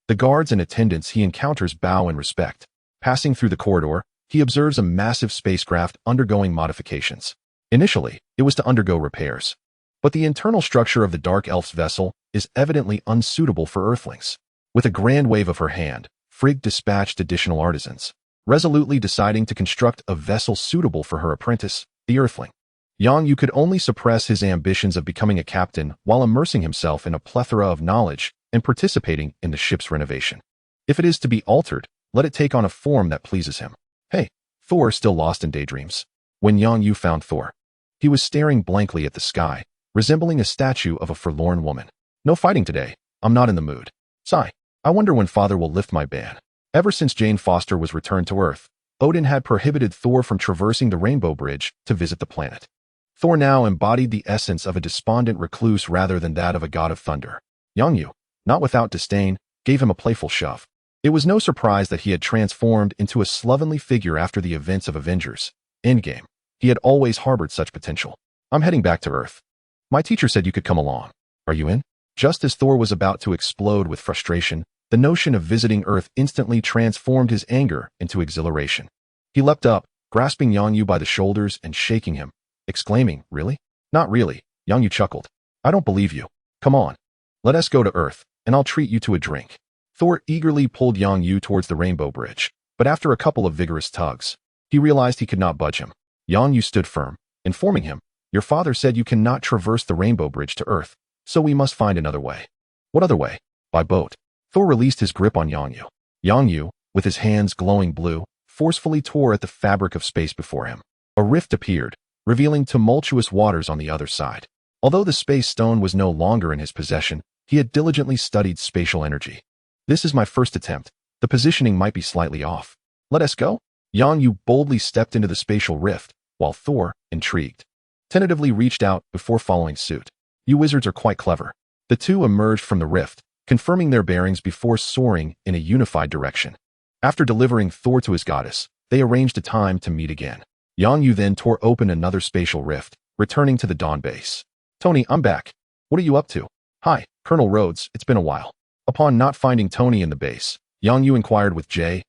the guards and attendants he encounters bow in respect. Passing through the corridor, he observes a massive spacecraft undergoing modifications. Initially, it was to undergo repairs. But the internal structure of the Dark Elf's vessel is evidently unsuitable for Earthlings. With a grand wave of her hand, Frigg dispatched additional artisans, resolutely deciding to construct a vessel suitable for her apprentice, the Earthling. Yang Yu could only suppress his ambitions of becoming a captain while immersing himself in a plethora of knowledge and participating in the ship's renovation. If it is to be altered, let it take on a form that pleases him. Hey, Thor still lost in daydreams. When Yang Yu found Thor, he was staring blankly at the sky, resembling a statue of a forlorn woman. No fighting today. I'm not in the mood. Sigh. I wonder when Father will lift my ban. Ever since Jane Foster was returned to Earth, Odin had prohibited Thor from traversing the Rainbow Bridge to visit the planet. Thor now embodied the essence of a despondent recluse rather than that of a god of thunder. Yang Yu, not without disdain, gave him a playful shove. It was no surprise that he had transformed into a slovenly figure after the events of Avengers Endgame. He had always harbored such potential. I'm heading back to Earth. My teacher said you could come along. Are you in? Just as Thor was about to explode with frustration, the notion of visiting Earth instantly transformed his anger into exhilaration. He leapt up, grasping Yang Yu by the shoulders and shaking him, exclaiming, Really? Not really. Yang Yu chuckled. I don't believe you. Come on. Let us go to Earth, and I'll treat you to a drink. Thor eagerly pulled Yang Yu towards the Rainbow Bridge, but after a couple of vigorous tugs, he realized he could not budge him. Yang Yu stood firm, informing him, Your father said you cannot traverse the Rainbow Bridge to Earth, so we must find another way. What other way? By boat. Thor released his grip on Yang Yu. Yang Yu, with his hands glowing blue, forcefully tore at the fabric of space before him. A rift appeared, revealing tumultuous waters on the other side. Although the space stone was no longer in his possession, he had diligently studied spatial energy. This is my first attempt. The positioning might be slightly off. Let us go? Yang Yu boldly stepped into the spatial rift, while Thor, intrigued, tentatively reached out before following suit. You wizards are quite clever. The two emerged from the rift, confirming their bearings before soaring in a unified direction. After delivering Thor to his goddess, they arranged a time to meet again. Yang Yu then tore open another spatial rift, returning to the Dawn base. Tony, I'm back. What are you up to? Hi, Colonel Rhodes, it's been a while. Upon not finding Tony in the base, Yang Yu inquired with J.A.R.V.I.S.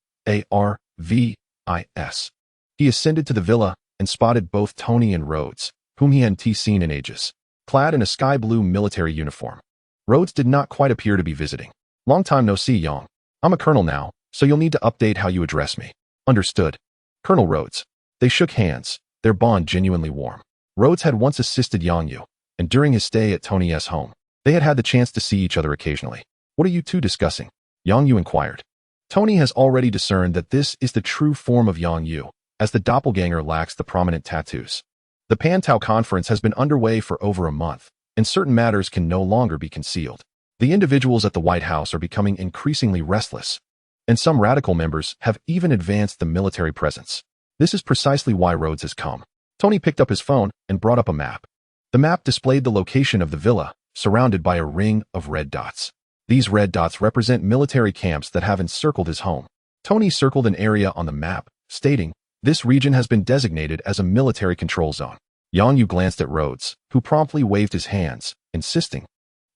He ascended to the villa, and spotted both Tony and Rhodes, whom he hadn't seen in ages, clad in a sky-blue military uniform. Rhodes did not quite appear to be visiting. "Long time no see, Yang. I'm a colonel now, so you'll need to update how you address me." "Understood, Colonel Rhodes." They shook hands, their bond genuinely warm. Rhodes had once assisted Yang Yu, and during his stay at Tony's home, they had had the chance to see each other occasionally. "What are you two discussing?" Yang Yu inquired. Tony has already discerned that this is the true form of Yang Yu, as the doppelganger lacks the prominent tattoos. The Pan-Tao conference has been underway for over a month, and certain matters can no longer be concealed. The individuals at the White House are becoming increasingly restless, and some radical members have even advanced the military presence. This is precisely why Rhodes has come. Tony picked up his phone and brought up a map. The map displayed the location of the villa, surrounded by a ring of red dots. These red dots represent military camps that have encircled his home. Tony circled an area on the map, stating, "This region has been designated as a military control zone." Yang Yu glanced at Rhodes, who promptly waved his hands, insisting,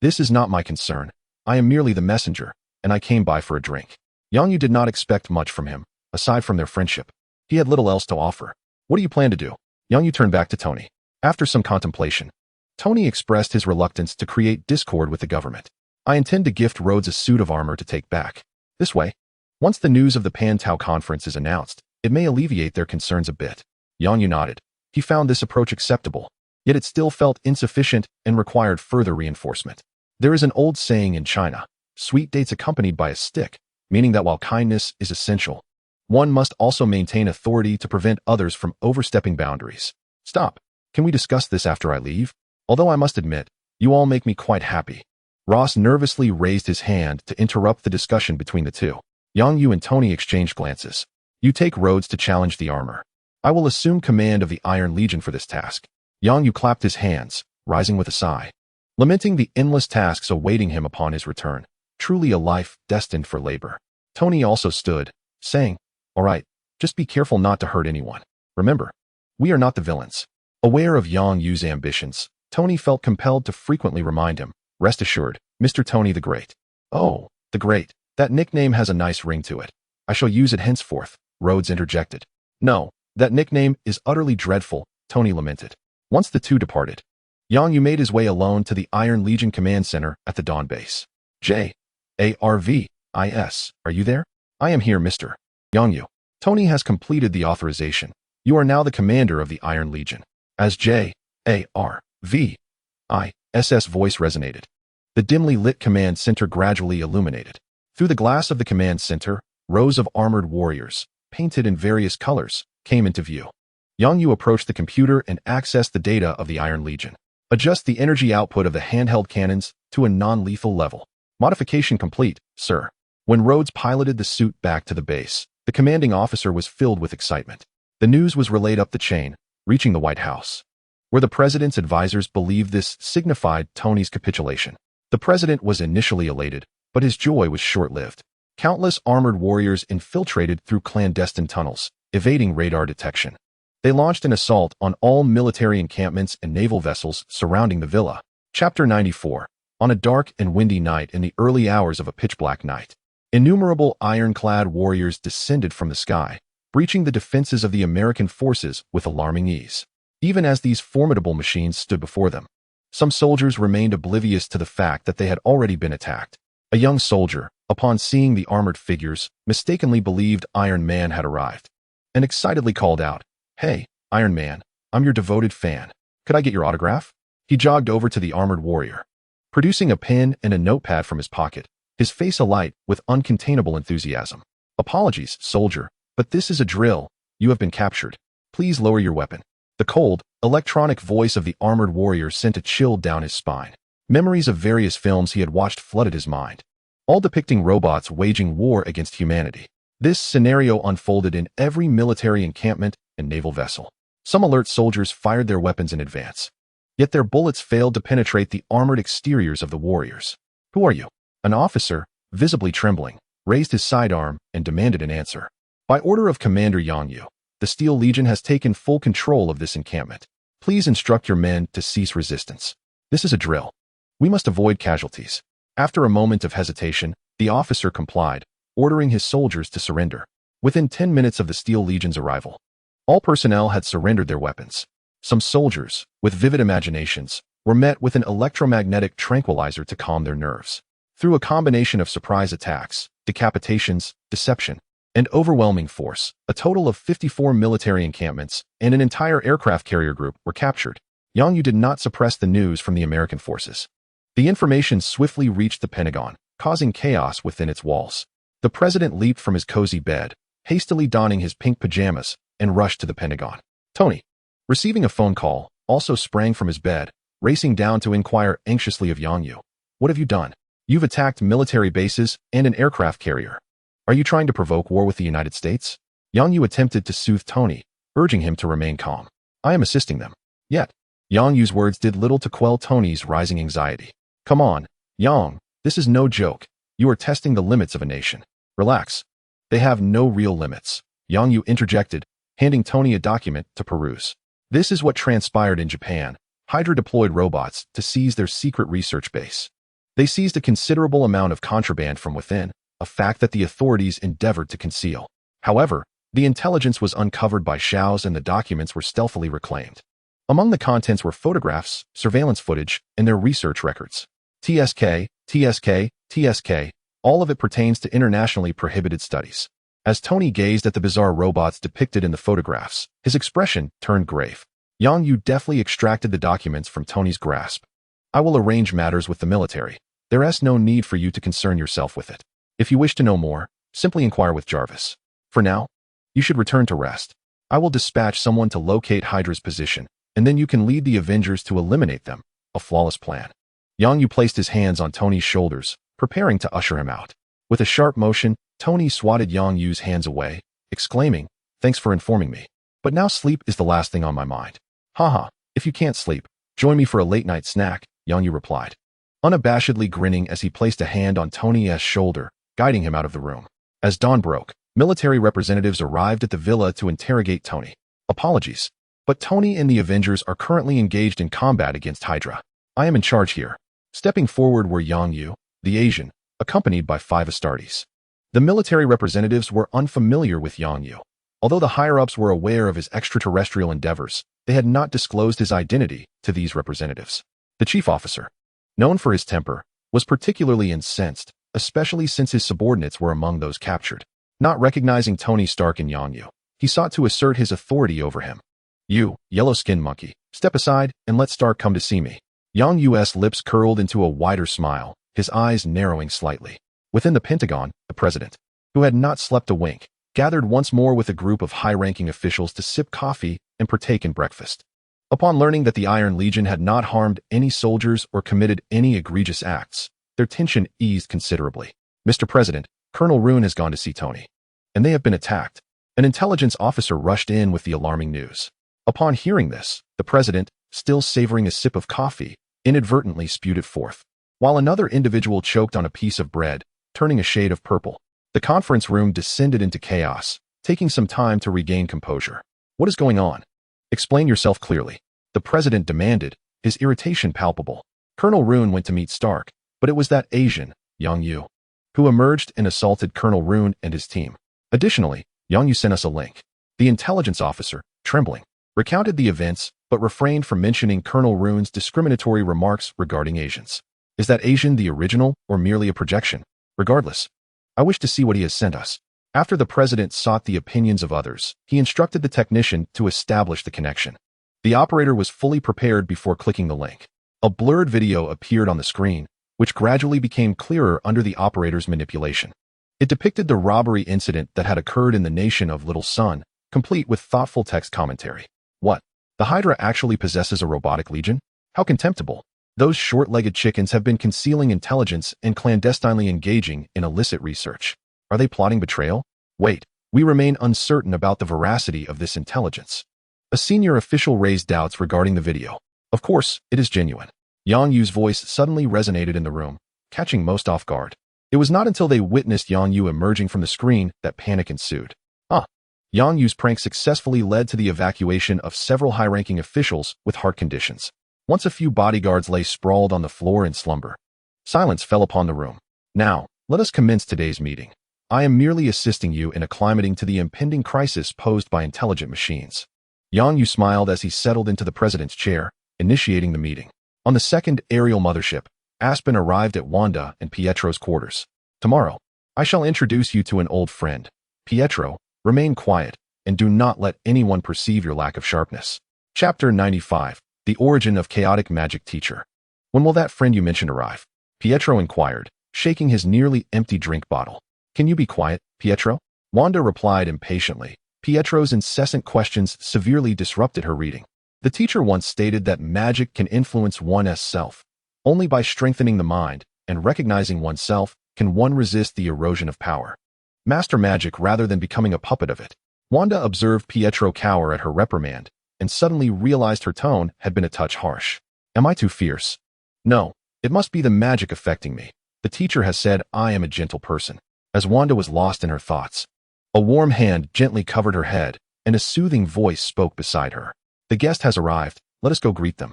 "This is not my concern. I am merely the messenger, and I came by for a drink." Yang Yu did not expect much from him, aside from their friendship. He had little else to offer. "What do you plan to do?" Yang Yu turned back to Tony. After some contemplation, Tony expressed his reluctance to create discord with the government. "I intend to gift Rhodes a suit of armor to take back. This way, once the news of the Pan-Tao conference is announced, it may alleviate their concerns a bit." Yang Yu nodded. He found this approach acceptable, yet it still felt insufficient and required further reinforcement. There is an old saying in China, "Sweet dates accompanied by a stick," meaning that while kindness is essential, one must also maintain authority to prevent others from overstepping boundaries. "Stop. Can we discuss this after I leave? Although I must admit, you all make me quite happy." Ross nervously raised his hand to interrupt the discussion between the two. Yang Yu and Tony exchanged glances. "You take Rhodes to challenge the armor. I will assume command of the Iron Legion for this task." Yang Yu clapped his hands, rising with a sigh, lamenting the endless tasks awaiting him upon his return. Truly a life destined for labor. Tony also stood, saying, "All right, just be careful not to hurt anyone. Remember, we are not the villains." Aware of Yang Yu's ambitions, Tony felt compelled to frequently remind him, "Rest assured, Mr. Tony the Great." "Oh, the Great. That nickname has a nice ring to it. I shall use it henceforth," Rhodes interjected. "No, that nickname is utterly dreadful," Tony lamented. Once the two departed, Yang Yu made his way alone to the Iron Legion Command Center at the Dawn Base. "J.A.R.V.I.S. Are you there?" "I am here, Mr. Yang Yu. Tony has completed the authorization. You are now the commander of the Iron Legion." As J.A.R.V.I.S.'s voice resonated, the dimly lit command center gradually illuminated. Through the glass of the command center, rows of armored warriors, painted in various colors, came into view. Yang Yu approached the computer and accessed the data of the Iron Legion. "Adjust the energy output of the handheld cannons to a non-lethal level." "Modification complete, sir." When Rhodes piloted the suit back to the base, the commanding officer was filled with excitement. The news was relayed up the chain, reaching the White House, where the president's advisors believed this signified Tony's capitulation. The president was initially elated, but his joy was short-lived. Countless armored warriors infiltrated through clandestine tunnels, evading radar detection. They launched an assault on all military encampments and naval vessels surrounding the villa. Chapter 94. On a dark and windy night in the early hours of a pitch-black night, innumerable ironclad warriors descended from the sky, breaching the defenses of the American forces with alarming ease. Even as these formidable machines stood before them, some soldiers remained oblivious to the fact that they had already been attacked. A young soldier, upon seeing the armored figures, mistakenly believed Iron Man had arrived, and excitedly called out, "Hey, Iron Man, I'm your devoted fan. Could I get your autograph?" He jogged over to the armored warrior, producing a pen and a notepad from his pocket, his face alight with uncontainable enthusiasm. "Apologies, soldier, but this is a drill. You have been captured. Please lower your weapon." The cold, electronic voice of the armored warrior sent a chill down his spine. Memories of various films he had watched flooded his mind, all depicting robots waging war against humanity. This scenario unfolded in every military encampment and naval vessel. Some alert soldiers fired their weapons in advance, yet their bullets failed to penetrate the armored exteriors of the warriors. "Who are you?" An officer, visibly trembling, raised his sidearm and demanded an answer. "By order of Commander Yang Yu, the Steel Legion has taken full control of this encampment. Please instruct your men to cease resistance. This is a drill. We must avoid casualties." After a moment of hesitation, the officer complied, ordering his soldiers to surrender. Within 10 minutes of the Steel Legion's arrival, All personnel had surrendered their weapons. Some soldiers, with vivid imaginations, were met with an electromagnetic tranquilizer to calm their nerves. Through a combination of surprise attacks, decapitations, deception, and overwhelming force, a total of 54 military encampments and an entire aircraft carrier group were captured. Yang Yu did not suppress the news from the American forces. The information swiftly reached the Pentagon, causing chaos within its walls. The president leaped from his cozy bed, hastily donning his pink pajamas, and rushed to the Pentagon. Tony, receiving a phone call, also sprang from his bed, racing down to inquire anxiously of Yang Yu. What have you done? You've attacked military bases and an aircraft carrier. Are you trying to provoke war with the United States? Yang Yu attempted to soothe Tony, urging him to remain calm. I am assisting them. Yet, Yang Yu's words did little to quell Tony's rising anxiety. Come on, Yang, this is no joke. You are testing the limits of a nation. Relax. They have no real limits. Yang Yu interjected, handing Tony a document to peruse. This is what transpired in Japan. Hydra deployed robots to seize their secret research base. They seized a considerable amount of contraband from within, a fact that the authorities endeavored to conceal. However, the intelligence was uncovered by Xiao's and the documents were stealthily reclaimed. Among the contents were photographs, surveillance footage, and their research records. TSK, TSK, TSK, all of it pertains to internationally prohibited studies. As Tony gazed at the bizarre robots depicted in the photographs, his expression turned grave. Yang Yu deftly extracted the documents from Tony's grasp. I will arrange matters with the military. There is no need for you to concern yourself with it. If you wish to know more, simply inquire with Jarvis. For now, you should return to rest. I will dispatch someone to locate Hydra's position, and then you can lead the Avengers to eliminate them. A flawless plan. Yang Yu placed his hands on Tony's shoulders, preparing to usher him out. With a sharp motion, Tony swatted Yang Yu's hands away, exclaiming, Thanks for informing me. But now sleep is the last thing on my mind. Haha, if you can't sleep, join me for a late-night snack, Yang Yu replied, unabashedly grinning as he placed a hand on Tony's shoulder, guiding him out of the room. As dawn broke, military representatives arrived at the villa to interrogate Tony. Apologies, but Tony and the Avengers are currently engaged in combat against Hydra. I am in charge here. Stepping forward were Yang Yu, the Asian, accompanied by 5 Astartes. The military representatives were unfamiliar with Yang Yu. Although the higher-ups were aware of his extraterrestrial endeavors, they had not disclosed his identity to these representatives. The chief officer, known for his temper, was particularly incensed, especially since his subordinates were among those captured. Not recognizing Tony Stark and Yang Yu, he sought to assert his authority over him. You, yellow-skinned monkey, step aside and let Stark come to see me. Yang Yu's lips curled into a wider smile, his eyes narrowing slightly. Within the Pentagon, the president, who had not slept a wink, gathered once more with a group of high-ranking officials to sip coffee and partake in breakfast. Upon learning that the Iron Legion had not harmed any soldiers or committed any egregious acts, their tension eased considerably. Mr. President, Colonel Rune has gone to see Tony, and they have been attacked. An intelligence officer rushed in with the alarming news. Upon hearing this, the president, still savoring a sip of coffee, inadvertently spewed it forth, while another individual choked on a piece of bread, turning a shade of purple. The conference room descended into chaos, taking some time to regain composure. What is going on? Explain yourself clearly, the president demanded, his irritation palpable. Colonel Rune went to meet Stark, but it was that Asian, Yang Yu, who emerged and assaulted Colonel Rune and his team. Additionally, Yang Yu sent us a link. The intelligence officer, trembling, recounted the events, but refrained from mentioning Colonel Rune's discriminatory remarks regarding Asians. Is that Asian the original or merely a projection? Regardless, I wish to see what he has sent us. After the president sought the opinions of others, he instructed the technician to establish the connection. The operator was fully prepared before clicking the link. A blurred video appeared on the screen, which gradually became clearer under the operator's manipulation. It depicted the robbery incident that had occurred in the nation of Little Sun, complete with thoughtful text commentary. What? The Hydra actually possesses a robotic legion? How contemptible. Those short-legged chickens have been concealing intelligence and clandestinely engaging in illicit research. Are they plotting betrayal? Wait, we remain uncertain about the veracity of this intelligence. A senior official raised doubts regarding the video. Of course, it is genuine. Yang Yu's voice suddenly resonated in the room, catching most off guard. It was not until they witnessed Yang Yu emerging from the screen that panic ensued. Yang Yu's prank successfully led to the evacuation of several high-ranking officials with heart conditions. Once a few bodyguards lay sprawled on the floor in slumber, silence fell upon the room. Now, let us commence today's meeting. I am merely assisting you in acclimating to the impending crisis posed by intelligent machines. Yang Yu smiled as he settled into the president's chair, initiating the meeting. On the second aerial mothership, Aspen arrived at Wanda and Pietro's quarters. Tomorrow, I shall introduce you to an old friend. Pietro, remain quiet, and do not let anyone perceive your lack of sharpness. Chapter 95. The Origin of Chaotic Magic Teacher. When will that friend you mentioned arrive? Pietro inquired, shaking his nearly empty drink bottle. Can you be quiet, Pietro? Wanda replied impatiently. Pietro's incessant questions severely disrupted her reading. The teacher once stated that magic can influence one's self. Only by strengthening the mind and recognizing oneself can one resist the erosion of power. Master magic rather than becoming a puppet of it. Wanda observed Pietro cower at her reprimand and suddenly realized her tone had been a touch harsh. Am I too fierce? No, it must be the magic affecting me. The teacher has said I am a gentle person. As Wanda was lost in her thoughts, a warm hand gently covered her head and a soothing voice spoke beside her. The guest has arrived. Let us go greet them.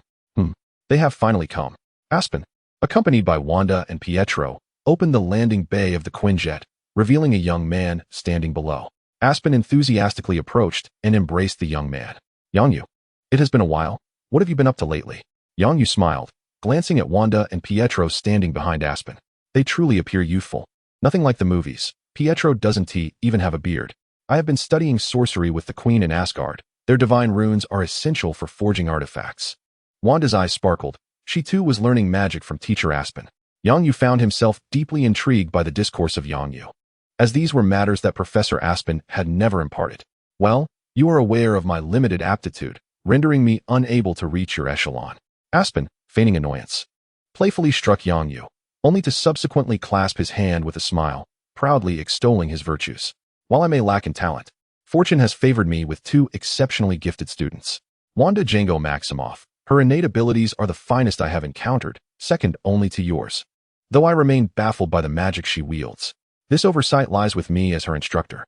They have finally come. Aspen, accompanied by Wanda and Pietro, opened the landing bay of the Quinjet, revealing a young man standing below. Aspen enthusiastically approached and embraced the young man. Yang Yu, it has been a while. What have you been up to lately? Yang Yu smiled, glancing at Wanda and Pietro standing behind Aspen. They truly appear youthful. Nothing like the movies. Pietro doesn't even have a beard. I have been studying sorcery with the Queen in Asgard. Their divine runes are essential for forging artifacts. Wanda's eyes sparkled. She too was learning magic from teacher Aspen. Yang Yu found himself deeply intrigued by the discourse of Yang Yu, as these were matters that Professor Aspen had never imparted. Well, you are aware of my limited aptitude, rendering me unable to reach your echelon. Aspen, feigning annoyance, playfully struck Yang Yu, only to subsequently clasp his hand with a smile, proudly extolling his virtues. While I may lack in talent, fortune has favored me with two exceptionally gifted students. Wanda Django Maximoff. Her innate abilities are the finest I have encountered, second only to yours. Though I remain baffled by the magic she wields, this oversight lies with me as her instructor.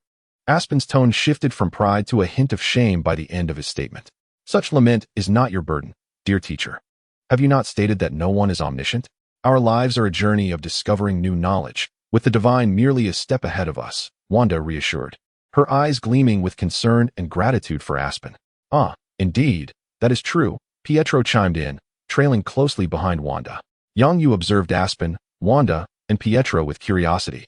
Aspen's tone shifted from pride to a hint of shame by the end of his statement. Such lament is not your burden, dear teacher. Have you not stated that no one is omniscient? Our lives are a journey of discovering new knowledge, with the divine merely a step ahead of us, Wanda reassured, her eyes gleaming with concern and gratitude for Aspen. Ah, indeed, that is true, Pietro chimed in, trailing closely behind Wanda. Yang Yu observed Aspen, Wanda, and Pietro with curiosity,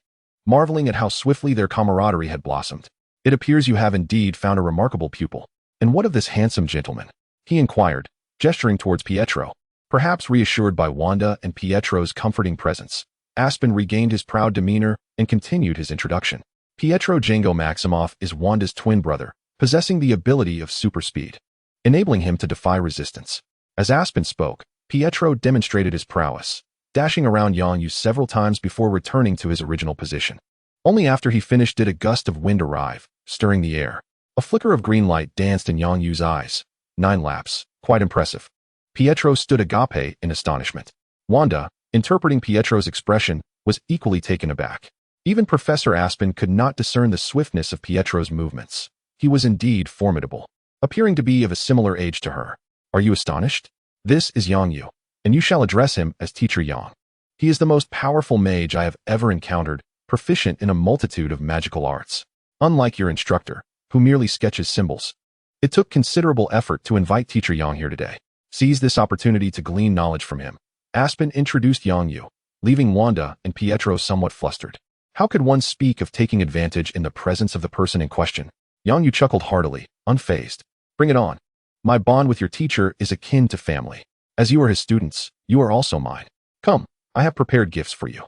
marveling at how swiftly their camaraderie had blossomed. It appears you have indeed found a remarkable pupil. And what of this handsome gentleman? He inquired, gesturing towards Pietro. Perhaps reassured by Wanda and Pietro's comforting presence, Aspen regained his proud demeanor and continued his introduction. Pietro Django Maximoff is Wanda's twin brother, possessing the ability of super speed, enabling him to defy resistance. As Aspen spoke, Pietro demonstrated his prowess, dashing around Yang Yu several times before returning to his original position. Only after he finished did a gust of wind arrive, stirring the air. A flicker of green light danced in Yang Yu's eyes. 9 laps, quite impressive. Pietro stood agape in astonishment. Wanda, interpreting Pietro's expression, was equally taken aback. Even Professor Aspen could not discern the swiftness of Pietro's movements. He was indeed formidable, appearing to be of a similar age to her. Are you astonished? This is Yang Yu, and you shall address him as Teacher Yang. He is the most powerful mage I have ever encountered, proficient in a multitude of magical arts. Unlike your instructor, who merely sketches symbols. It took considerable effort to invite Teacher Yang here today. Seize this opportunity to glean knowledge from him. Aspen introduced Yang Yu, leaving Wanda and Pietro somewhat flustered. How could one speak of taking advantage in the presence of the person in question? Yang Yu chuckled heartily, unfazed. Bring it on. My bond with your teacher is akin to family. As you are his students, you are also mine. Come, I have prepared gifts for you.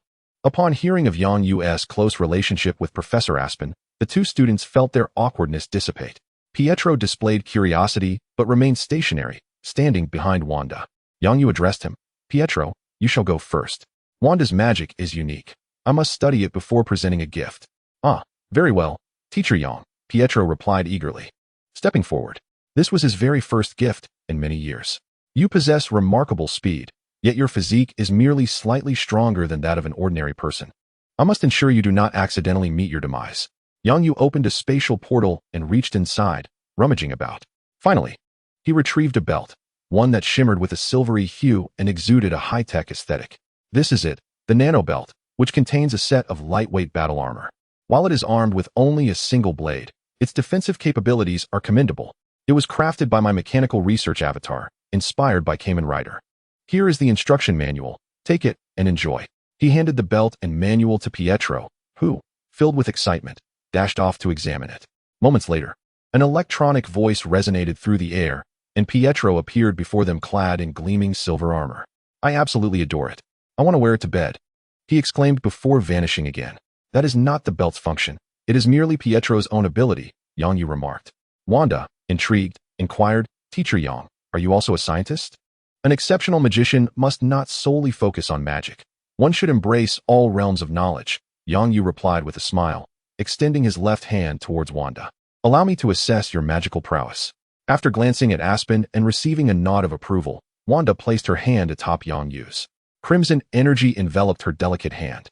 Upon hearing of Yang Yu's close relationship with Professor Aspen, the two students felt their awkwardness dissipate. Pietro displayed curiosity, but remained stationary, standing behind Wanda. Yang Yu addressed him. Pietro, you shall go first. Wanda's magic is unique. I must study it before presenting a gift. Ah, very well, Teacher Yang, Pietro replied eagerly, stepping forward. This was his very first gift in many years. You possess remarkable speed, yet your physique is merely slightly stronger than that of an ordinary person. I must ensure you do not accidentally meet your demise. Yang Yu opened a spatial portal and reached inside, rummaging about. Finally, he retrieved a belt, one that shimmered with a silvery hue and exuded a high-tech aesthetic. This is it, the nano belt, which contains a set of lightweight battle armor. While it is armed with only a single blade, its defensive capabilities are commendable. It was crafted by my mechanical research avatar, inspired by Kamen Rider. Here is the instruction manual. Take it and enjoy. He handed the belt and manual to Pietro, who, filled with excitement, dashed off to examine it. Moments later, an electronic voice resonated through the air, and Pietro appeared before them clad in gleaming silver armor. I absolutely adore it. I want to wear it to bed, he exclaimed before vanishing again. That is not the belt's function. It is merely Pietro's own ability, Yang Yu remarked. Wanda, intrigued, inquired, Teacher Yang, are you also a scientist? An exceptional magician must not solely focus on magic. One should embrace all realms of knowledge, Yang Yu replied with a smile, extending his left hand towards Wanda. Allow me to assess your magical prowess. After glancing at Aspen and receiving a nod of approval, Wanda placed her hand atop Yang Yu's. Crimson energy enveloped her delicate hand,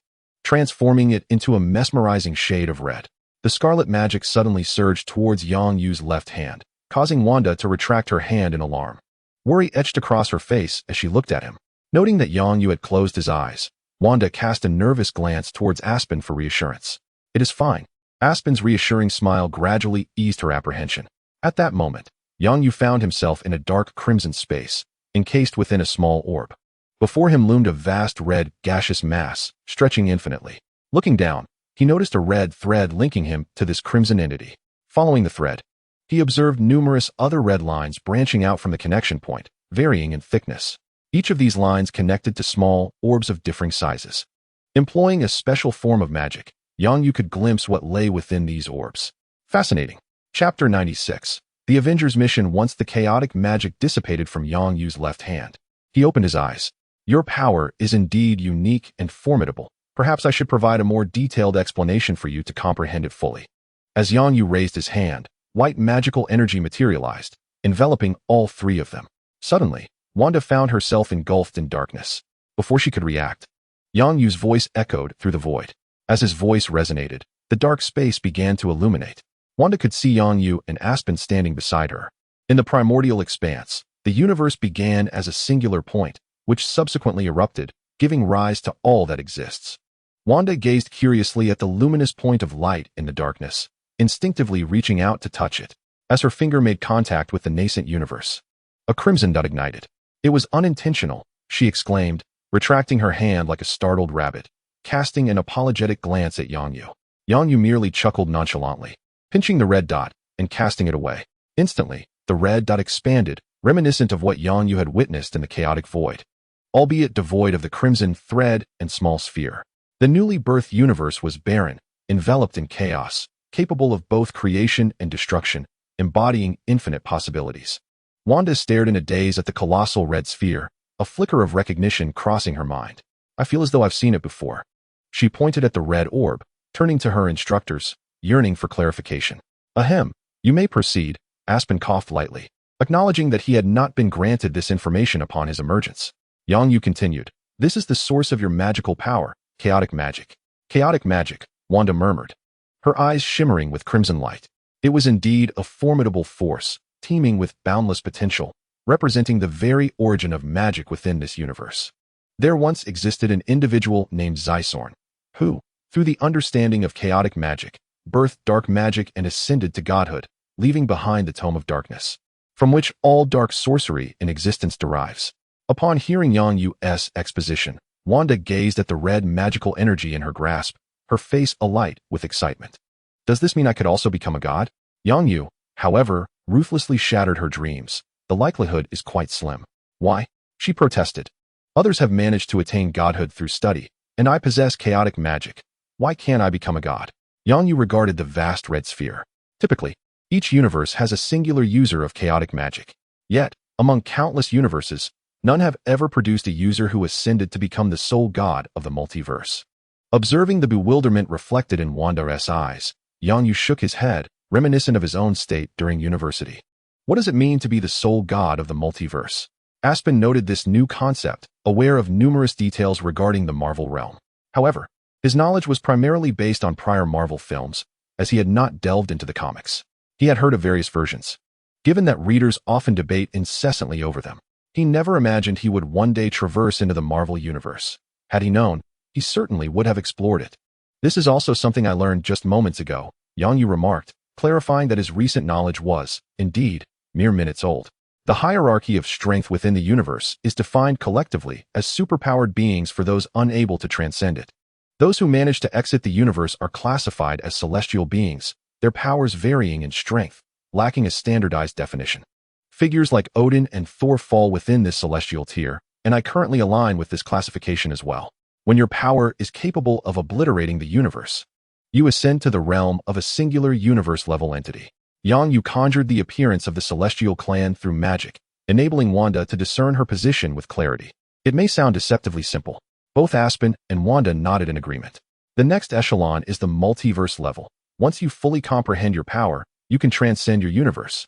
transforming it into a mesmerizing shade of red. The scarlet magic suddenly surged towards Yang Yu's left hand, causing Wanda to retract her hand in alarm. Worry etched across her face as she looked at him. Noting that Yang Yu had closed his eyes, Wanda cast a nervous glance towards Aspen for reassurance. It is fine. Aspen's reassuring smile gradually eased her apprehension. At that moment, Yang Yu found himself in a dark crimson space, encased within a small orb. Before him loomed a vast red, gaseous mass, stretching infinitely. Looking down, he noticed a red thread linking him to this crimson entity. Following the thread, he observed numerous other red lines branching out from the connection point, varying in thickness. Each of these lines connected to small orbs of differing sizes. Employing a special form of magic, Yang Yu could glimpse what lay within these orbs. Fascinating. Chapter 96. The Avengers mission. Once the chaotic magic dissipated from Yang Yu's left hand, he opened his eyes. Your power is indeed unique and formidable. Perhaps I should provide a more detailed explanation for you to comprehend it fully. As Yang Yu raised his hand, white magical energy materialized, enveloping all three of them. Suddenly, Wanda found herself engulfed in darkness. Before she could react, Yang Yu's voice echoed through the void. As his voice resonated, the dark space began to illuminate. Wanda could see Yang Yu and Aspen standing beside her. In the primordial expanse, the universe began as a singular point, which subsequently erupted, giving rise to all that exists. Wanda gazed curiously at the luminous point of light in the darkness, instinctively reaching out to touch it. As her finger made contact with the nascent universe, a crimson dot ignited. It was unintentional, she exclaimed, retracting her hand like a startled rabbit, casting an apologetic glance at Yang Yu. Yang Yu merely chuckled nonchalantly, pinching the red dot and casting it away. Instantly, the red dot expanded, reminiscent of what Yang Yu had witnessed in the chaotic void, albeit devoid of the crimson thread and small sphere. The newly birthed universe was barren, enveloped in chaos, capable of both creation and destruction, embodying infinite possibilities. Wanda stared in a daze at the colossal red sphere, a flicker of recognition crossing her mind. I feel as though I've seen it before. She pointed at the red orb, turning to her instructors, yearning for clarification. Ahem, you may proceed, Aspen coughed lightly, acknowledging that he had not been granted this information upon his emergence. Yang Yu continued, this is the source of your magical power, chaotic magic. Chaotic magic, Wanda murmured, her eyes shimmering with crimson light. It was indeed a formidable force, teeming with boundless potential, representing the very origin of magic within this universe. There once existed an individual named Zysorn, who, through the understanding of chaotic magic, birthed dark magic and ascended to godhood, leaving behind the Tome of Darkness, from which all dark sorcery in existence derives. Upon hearing Yang Yu's exposition, Wanda gazed at the red magical energy in her grasp, her face alight with excitement. Does this mean I could also become a god? Yang Yu, however, ruthlessly shattered her dreams. The likelihood is quite slim. Why? She protested. Others have managed to attain godhood through study, and I possess chaotic magic. Why can't I become a god? Yang Yu regarded the vast red sphere. Typically, each universe has a singular user of chaotic magic. Yet, among countless universes, none have ever produced a user who ascended to become the sole god of the multiverse. Observing the bewilderment reflected in Wanda's eyes, Yang Yu shook his head, reminiscent of his own state during university. What does it mean to be the sole god of the multiverse? Aspen noted this new concept, aware of numerous details regarding the Marvel realm. However, his knowledge was primarily based on prior Marvel films, as he had not delved into the comics. He had heard of various versions. Given that readers often debate incessantly over them, he never imagined he would one day traverse into the Marvel universe. Had he known, he certainly would have explored it. This is also something I learned just moments ago, Yang Yu remarked, clarifying that his recent knowledge was, indeed, mere minutes old. The hierarchy of strength within the universe is defined collectively as superpowered beings for those unable to transcend it. Those who manage to exit the universe are classified as celestial beings, their powers varying in strength, lacking a standardized definition. Figures like Odin and Thor fall within this celestial tier, and I currently align with this classification as well. When your power is capable of obliterating the universe, you ascend to the realm of a singular universe-level entity. Yang Yu conjured the appearance of the celestial clan through magic, enabling Wanda to discern her position with clarity. It may sound deceptively simple. Both Aspen and Wanda nodded in agreement. The next echelon is the multiverse level. Once you fully comprehend your power, you can transcend your universe,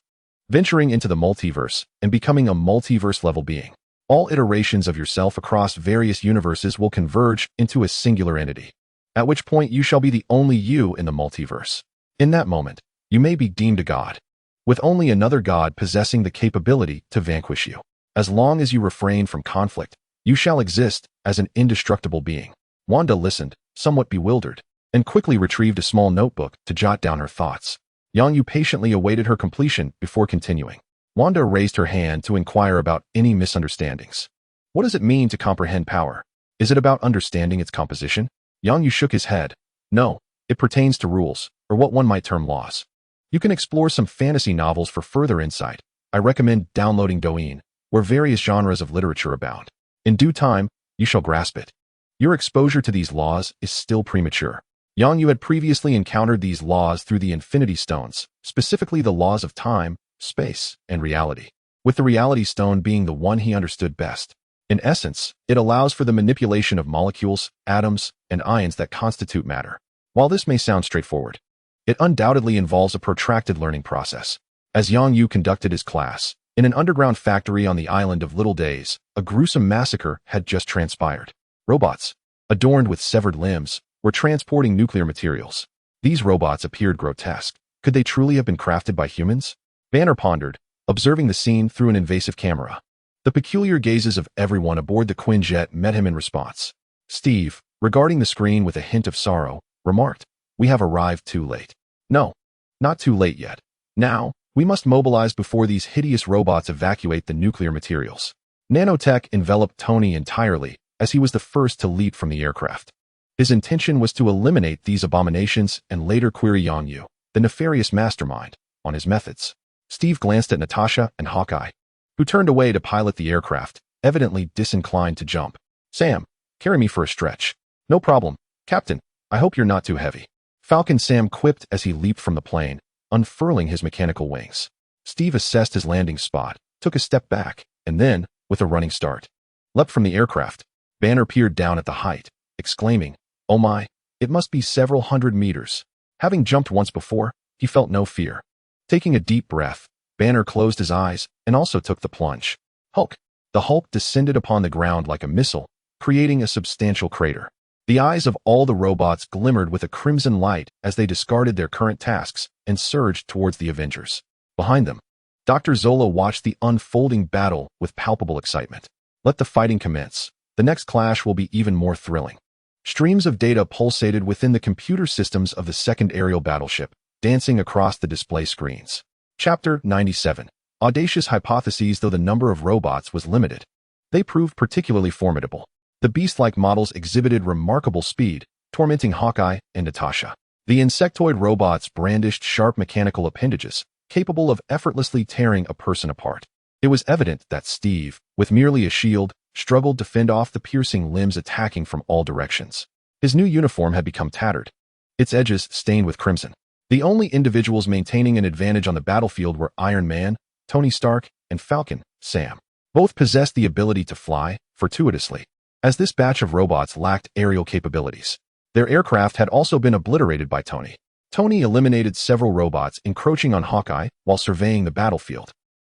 venturing into the multiverse and becoming a multiverse-level being. All iterations of yourself across various universes will converge into a singular entity, at which point you shall be the only you in the multiverse. In that moment, you may be deemed a god, with only another god possessing the capability to vanquish you. As long as you refrain from conflict, you shall exist as an indestructible being. Wanda listened, somewhat bewildered, and quickly retrieved a small notebook to jot down her thoughts. Yang Yu patiently awaited her completion before continuing. Wanda raised her hand to inquire about any misunderstandings. What does it mean to comprehend power? Is it about understanding its composition? Yang Yu shook his head. No, it pertains to rules, or what one might term laws. You can explore some fantasy novels for further insight. I recommend downloading Douyin, where various genres of literature abound. In due time, you shall grasp it. Your exposure to these laws is still premature. Yang Yu had previously encountered these laws through the Infinity Stones, specifically the laws of time, space, and reality, with the Reality Stone being the one he understood best. In essence, it allows for the manipulation of molecules, atoms, and ions that constitute matter. While this may sound straightforward, it undoubtedly involves a protracted learning process. As Yang Yu conducted his class, in an underground factory on the island of Little Days, a gruesome massacre had just transpired. Robots, adorned with severed limbs, were transporting nuclear materials. These robots appeared grotesque. Could they truly have been crafted by humans? Banner pondered, observing the scene through an invasive camera. The peculiar gazes of everyone aboard the Quinjet met him in response. Steve, regarding the screen with a hint of sorrow, remarked, "We have arrived too late." No, not too late yet. Now, we must mobilize before these hideous robots evacuate the nuclear materials. Nanotech enveloped Tony entirely, as he was the first to leap from the aircraft. His intention was to eliminate these abominations and later query Yang Yu, the nefarious mastermind, on his methods. Steve glanced at Natasha and Hawkeye, who turned away to pilot the aircraft, evidently disinclined to jump. "Sam, carry me for a stretch." "No problem, Captain. I hope you're not too heavy." Falcon Sam quipped as he leaped from the plane, unfurling his mechanical wings. Steve assessed his landing spot, took a step back, and then, with a running start, leapt from the aircraft. Banner peered down at the height, exclaiming, "Oh my, it must be several hundred meters." Having jumped once before, he felt no fear. Taking a deep breath, Banner closed his eyes and also took the plunge. Hulk! The Hulk descended upon the ground like a missile, creating a substantial crater. The eyes of all the robots glimmered with a crimson light as they discarded their current tasks and surged towards the Avengers. Behind them, Dr. Zola watched the unfolding battle with palpable excitement. Let the fighting commence. The next clash will be even more thrilling. Streams of data pulsated within the computer systems of the second aerial battleship, dancing across the display screens. Chapter 97. Audacious hypotheses. Though the number of robots was limited, they proved particularly formidable. The beast-like models exhibited remarkable speed, tormenting Hawkeye and Natasha. The insectoid robots brandished sharp mechanical appendages, capable of effortlessly tearing a person apart. It was evident that Steve, with merely a shield, struggled to fend off the piercing limbs attacking from all directions. His new uniform had become tattered, its edges stained with crimson. The only individuals maintaining an advantage on the battlefield were Iron Man, Tony Stark, and Falcon Sam. Both possessed the ability to fly, fortuitously, as this batch of robots lacked aerial capabilities. Their aircraft had also been obliterated by Tony. Tony eliminated several robots encroaching on Hawkeye while surveying the battlefield.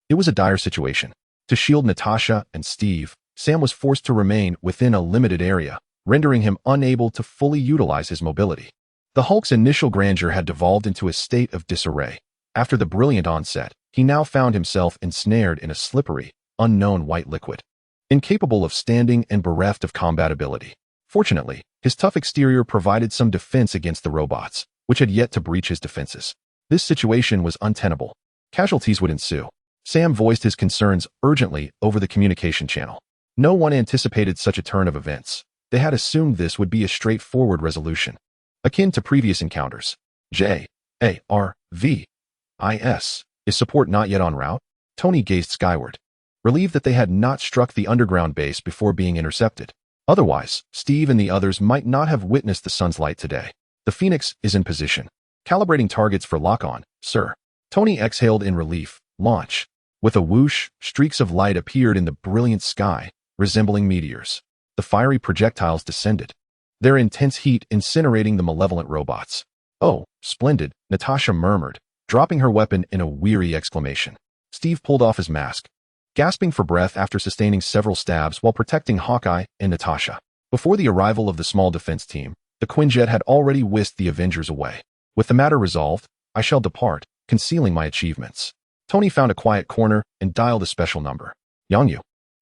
It was a dire situation. To shield Natasha and Steve, Sam was forced to remain within a limited area, rendering him unable to fully utilize his mobility. The Hulk's initial grandeur had devolved into a state of disarray. After the brilliant onset, he now found himself ensnared in a slippery, unknown white liquid, incapable of standing and bereft of combat ability. Fortunately, his His tough exterior provided some defense against the robots, which had yet to breach his defenses. This situation was untenable. Casualties would ensue. Sam voiced his concerns urgently over the communication channel. No one anticipated such a turn of events. They had assumed this would be a straightforward resolution, akin to previous encounters. J-A-R-V-I-S. Is support not yet en route? Tony gazed skyward, relieved that they had not struck the underground base before being intercepted. Otherwise, Steve and the others might not have witnessed the sun's light today. The Phoenix is in position. Calibrating targets for lock-on, sir. Tony exhaled in relief. Launch. With a whoosh, streaks of light appeared in the brilliant sky, resembling meteors. The fiery projectiles descended, their intense heat incinerating the malevolent robots. Oh, splendid, Natasha murmured, dropping her weapon in a weary exclamation. Steve pulled off his mask, gasping for breath after sustaining several stabs while protecting Hawkeye and Natasha. Before the arrival of the small defense team, the Quinjet had already whisked the Avengers away. With the matter resolved, I shall depart, concealing my achievements. Tony found a quiet corner and dialed a special number. Yangyu,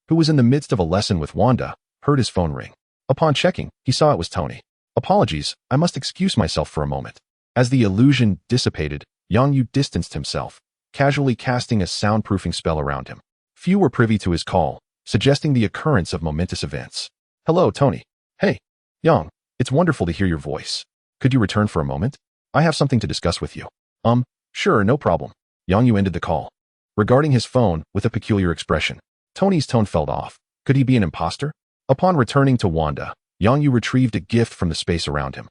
who was in the midst of a lesson with Wanda, heard his phone ring. Upon checking, he saw it was Tony. Apologies, I must excuse myself for a moment. As the illusion dissipated, Yangyu distanced himself, casually casting a soundproofing spell around him. Few were privy to his call, suggesting the occurrence of momentous events. Hello, Tony. Hey, Yang, it's wonderful to hear your voice. Could you return for a moment? I have something to discuss with you. Sure, no problem. Yangyu ended the call, regarding his phone with a peculiar expression. Tony's tone fell off. Could he be an imposter? Upon returning to Wanda, Yangyu retrieved a gift from the space around him.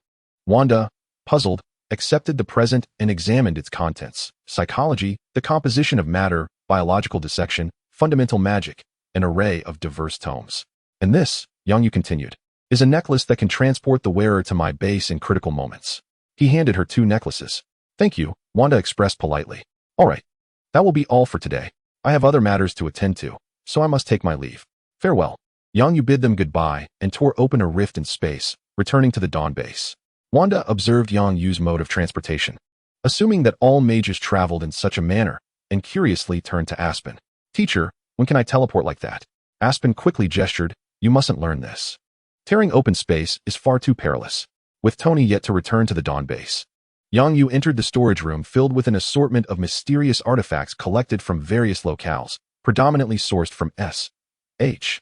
Wanda, puzzled, accepted the present and examined its contents. Psychology, the composition of matter, biological dissection, fundamental magic, an array of diverse tomes. And this, Yangyu continued, is a necklace that can transport the wearer to my base in critical moments. He handed her 2 necklaces. Thank you, Wanda expressed politely. All right, that will be all for today. I have other matters to attend to, so I must take my leave. Farewell. Yangyu bid them goodbye and tore open a rift in space, returning to the Dawn base. Wanda observed Yangyu's mode of transportation, assuming that all mages traveled in such a manner, and curiously turned to Aspen. Teacher, when can I teleport like that? Aspen quickly gestured, you mustn't learn this. Tearing open space is far too perilous. With Tony yet to return to the Dawn base, Yangyu entered the storage room filled with an assortment of mysterious artifacts collected from various locales, predominantly sourced from S-H-I-E-L-D.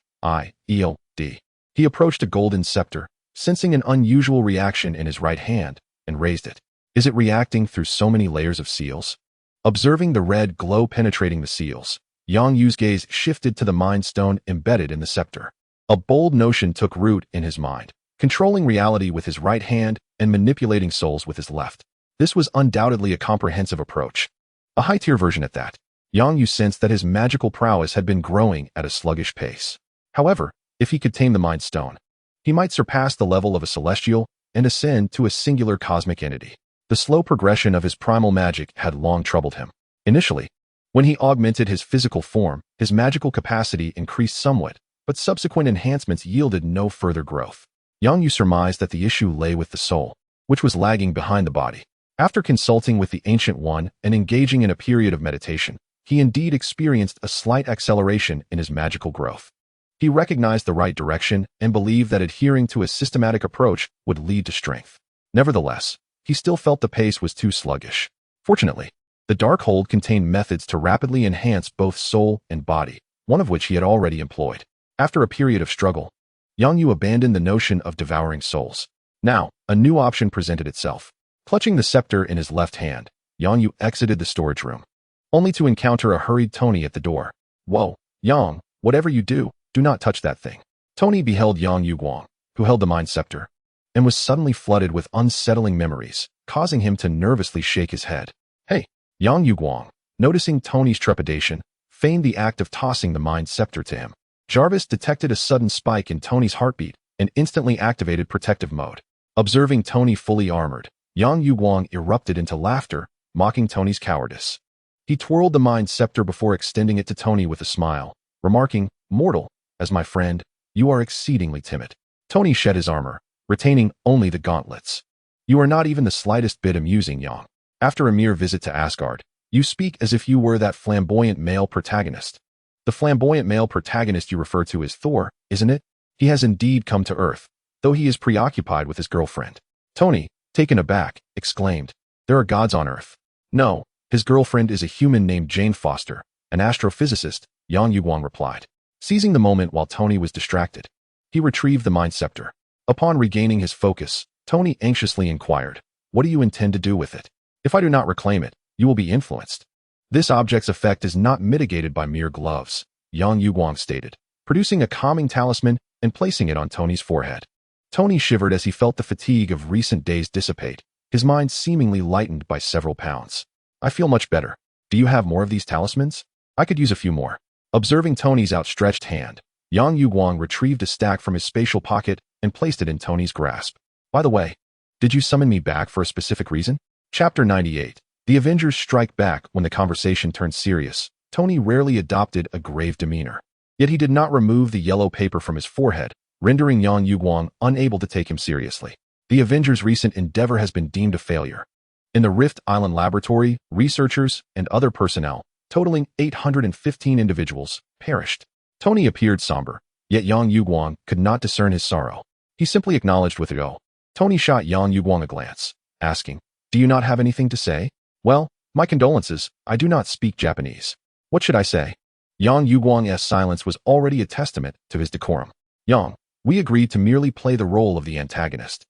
He approached a golden scepter, sensing an unusual reaction in his right hand, and raised it. Is it reacting through so many layers of seals? Observing the red glow penetrating the seals, Yangyu's gaze shifted to the mind stone embedded in the scepter. A bold notion took root in his mind, controlling reality with his right hand and manipulating souls with his left. This was undoubtedly a comprehensive approach. A high-tier version at that. Yangyu sensed that his magical prowess had been growing at a sluggish pace. However, if he could tame the Mind Stone, he might surpass the level of a celestial and ascend to a singular cosmic entity. The slow progression of his primal magic had long troubled him. Initially, when he augmented his physical form, his magical capacity increased somewhat, but subsequent enhancements yielded no further growth. Yangyu surmised that the issue lay with the soul, which was lagging behind the body. After consulting with the Ancient One and engaging in a period of meditation, he indeed experienced a slight acceleration in his magical growth. He recognized the right direction and believed that adhering to a systematic approach would lead to strength. Nevertheless, he still felt the pace was too sluggish. Fortunately, the Darkhold contained methods to rapidly enhance both soul and body, one of which he had already employed. After a period of struggle, Yangyu abandoned the notion of devouring souls. Now, a new option presented itself. Clutching the scepter in his left hand, Yangyu exited the storage room, only to encounter a hurried Tony at the door. Whoa, Yang, whatever you do not touch that thing. Tony beheld Yangyu Guang, who held the Mind Scepter, and was suddenly flooded with unsettling memories, causing him to nervously shake his head. Hey, Yangyu Guang, noticing Tony's trepidation, feigned the act of tossing the Mind Scepter to him. Jarvis detected a sudden spike in Tony's heartbeat and instantly activated protective mode. Observing Tony fully armored, Yangyu Guang erupted into laughter, mocking Tony's cowardice. He twirled the Mind Scepter before extending it to Tony with a smile, remarking, Mortal, as my friend, you are exceedingly timid. Tony shed his armor, retaining only the gauntlets. You are not even the slightest bit amusing, Yang. After a mere visit to Asgard, you speak as if you were that flamboyant male protagonist. The flamboyant male protagonist you refer to is Thor, isn't it? He has indeed come to Earth, though he is preoccupied with his girlfriend. Tony, taken aback, exclaimed, "There are gods on Earth." "No, his girlfriend is a human named Jane Foster, an astrophysicist," Yang Yuguang replied. Seizing the moment while Tony was distracted, he retrieved the mind scepter. Upon regaining his focus, Tony anxiously inquired, "What do you intend to do with it? If I do not reclaim it, you will be influenced." "This object's effect is not mitigated by mere gloves," Yang Yuguang stated, producing a calming talisman and placing it on Tony's forehead. Tony shivered as he felt the fatigue of recent days dissipate, his mind seemingly lightened by several pounds. "I feel much better. Do you have more of these talismans? I could use a few more." Observing Tony's outstretched hand, Yang Yuguang retrieved a stack from his spatial pocket and placed it in Tony's grasp. "By the way, did you summon me back for a specific reason?" Chapter 98. The Avengers strike back. When the conversation turned serious, Tony rarely adopted a grave demeanor. Yet he did not remove the yellow paper from his forehead, rendering Yang Yuguang unable to take him seriously. The Avengers' recent endeavor has been deemed a failure. In the Rift Island laboratory, researchers and other personnel, totaling 815 individuals, perished. Tony appeared somber, yet Yang Yuguang could not discern his sorrow. He simply acknowledged with a go. Tony shot Yang Yuguang a glance, asking, "Do you not have anything to say?" "Well, my condolences, I do not speak Japanese." "What should I say?" Yang Yuguang's silence was already a testament to his decorum. "Yang, we agreed to merely play the role of the antagonist.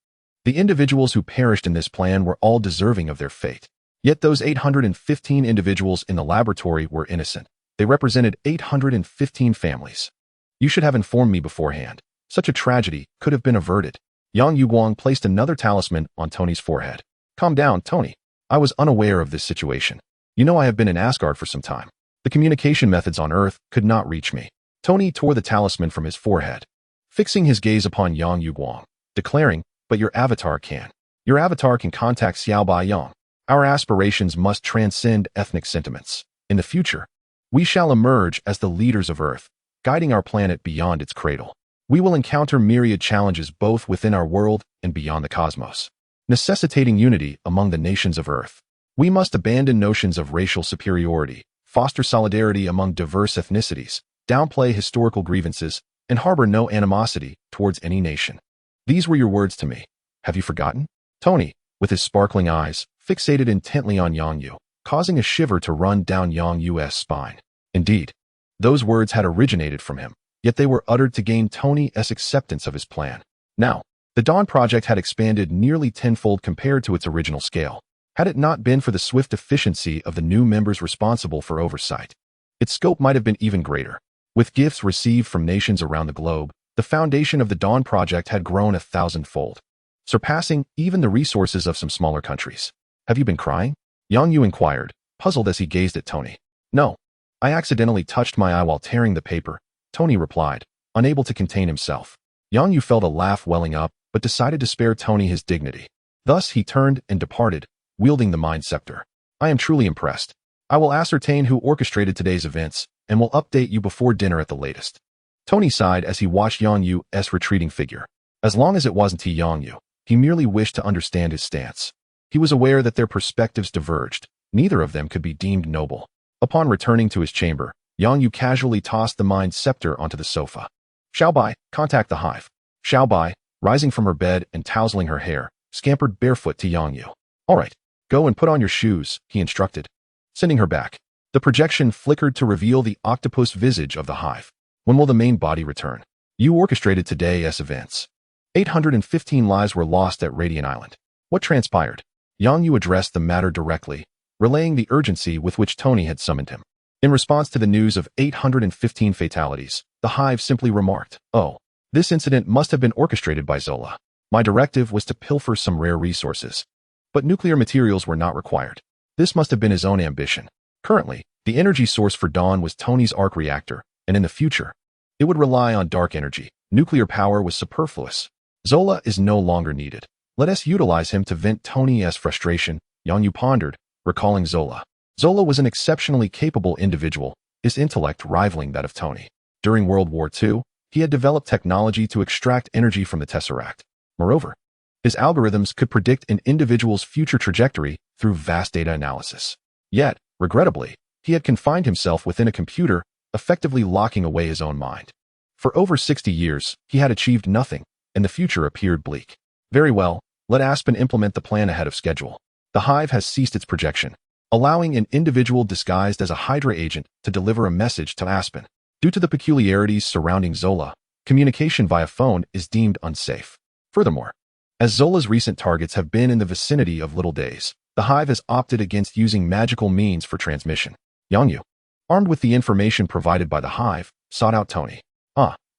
The individuals who perished in this plan were all deserving of their fate. Yet those 815 individuals in the laboratory were innocent. They represented 815 families. You should have informed me beforehand. Such a tragedy could have been averted." Yang Yuguang placed another talisman on Tony's forehead. "Calm down, Tony. I was unaware of this situation. You know I have been in Asgard for some time. The communication methods on Earth could not reach me." Tony tore the talisman from his forehead, fixing his gaze upon Yang Yuguang, declaring, "But your avatar can. Your avatar can contact Xiaobai Yang. Our aspirations must transcend ethnic sentiments. In the future, we shall emerge as the leaders of Earth, guiding our planet beyond its cradle. We will encounter myriad challenges both within our world and beyond the cosmos, necessitating unity among the nations of Earth. We must abandon notions of racial superiority, foster solidarity among diverse ethnicities, downplay historical grievances, and harbor no animosity towards any nation. These were your words to me. Have you forgotten?" Tony, with his sparkling eyes, fixated intently on Yang Yu, causing a shiver to run down Yang Yu's spine. Indeed, those words had originated from him, yet they were uttered to gain Tony's acceptance of his plan. Now, the Dawn Project had expanded nearly tenfold compared to its original scale. Had it not been for the swift efficiency of the new members responsible for oversight, its scope might have been even greater. With gifts received from nations around the globe, the foundation of the Dawn Project had grown 1,000-fold, surpassing even the resources of some smaller countries. "Have you been crying?" Yang Yu inquired, puzzled as he gazed at Tony. "No. I accidentally touched my eye while tearing the paper," Tony replied, unable to contain himself. Yang Yu felt a laugh welling up, but decided to spare Tony his dignity. Thus he turned and departed, wielding the mind scepter. "I am truly impressed. I will ascertain who orchestrated today's events, and will update you before dinner at the latest." Tony sighed as he watched Yang Yu's retreating figure. As long as it wasn't Yang Yu, he merely wished to understand his stance. He was aware that their perspectives diverged. Neither of them could be deemed noble. Upon returning to his chamber, Yang Yu casually tossed the mind scepter onto the sofa. "Xiaobai, contact the hive." Xiaobai, rising from her bed and tousling her hair, scampered barefoot to Yang Yu. "All right, go and put on your shoes," he instructed, sending her back. The projection flickered to reveal the octopus visage of the hive. "When will the main body return?" "You orchestrated today's events. 815 lives were lost at Radiant Island. What transpired?" Yang Yu addressed the matter directly, relaying the urgency with which Tony had summoned him. In response to the news of 815 fatalities, the hive simply remarked, "Oh, this incident must have been orchestrated by Zola. My directive was to pilfer some rare resources, but nuclear materials were not required. This must have been his own ambition. Currently, the energy source for Dawn was Tony's arc reactor, and in the future, it would rely on dark energy. Nuclear power was superfluous. Zola is no longer needed. Let us utilize him to vent Tony's frustration," Yang Yu pondered, recalling Zola. Zola was an exceptionally capable individual, his intellect rivaling that of Tony. During World War II, he had developed technology to extract energy from the Tesseract. Moreover, his algorithms could predict an individual's future trajectory through vast data analysis. Yet, regrettably, he had confined himself within a computer, effectively locking away his own mind. For over 60 years, he had achieved nothing, and the future appeared bleak. Very well, let Aspen implement the plan ahead of schedule. The Hive has ceased its projection, allowing an individual disguised as a Hydra agent to deliver a message to Aspen. Due to the peculiarities surrounding Zola, communication via phone is deemed unsafe. Furthermore, as Zola's recent targets have been in the vicinity of Little Days, the Hive has opted against using magical means for transmission. Yangyu, armed with the information provided by the Hive, sought out Tony.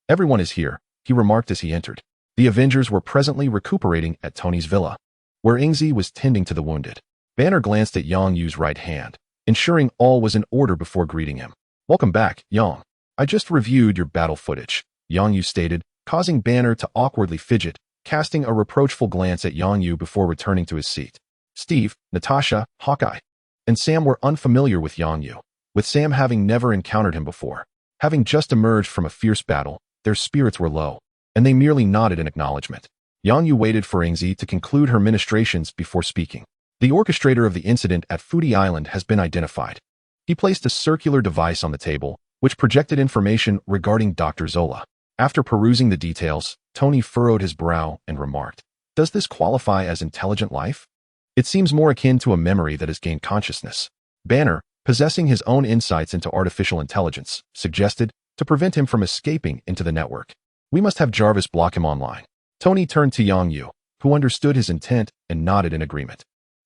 Everyone is here, he remarked as he entered. The Avengers were presently recuperating at Tony's villa, where Ingzi was tending to the wounded. Banner glanced at Yang Yu's right hand, ensuring all was in order before greeting him. Welcome back, Yang. I just reviewed your battle footage, Yang Yu stated, causing Banner to awkwardly fidget, casting a reproachful glance at Yang Yu before returning to his seat. Steve, Natasha, Hawkeye, and Sam were unfamiliar with Yang Yu, with Sam having never encountered him before. Having just emerged from a fierce battle, their spirits were low, and they merely nodded in acknowledgement. Yang Yu waited for Ingzi to conclude her ministrations before speaking. The orchestrator of the incident at Fuji Island has been identified. He placed a circular device on the table, which projected information regarding Dr. Zola. After perusing the details, Tony furrowed his brow and remarked, "Does this qualify as intelligent life? It seems more akin to a memory that has gained consciousness." Banner, possessing his own insights into artificial intelligence, suggested, to prevent him from escaping into the network. "We must have Jarvis block him online." Tony turned to Yang Yu, who understood his intent and nodded in agreement.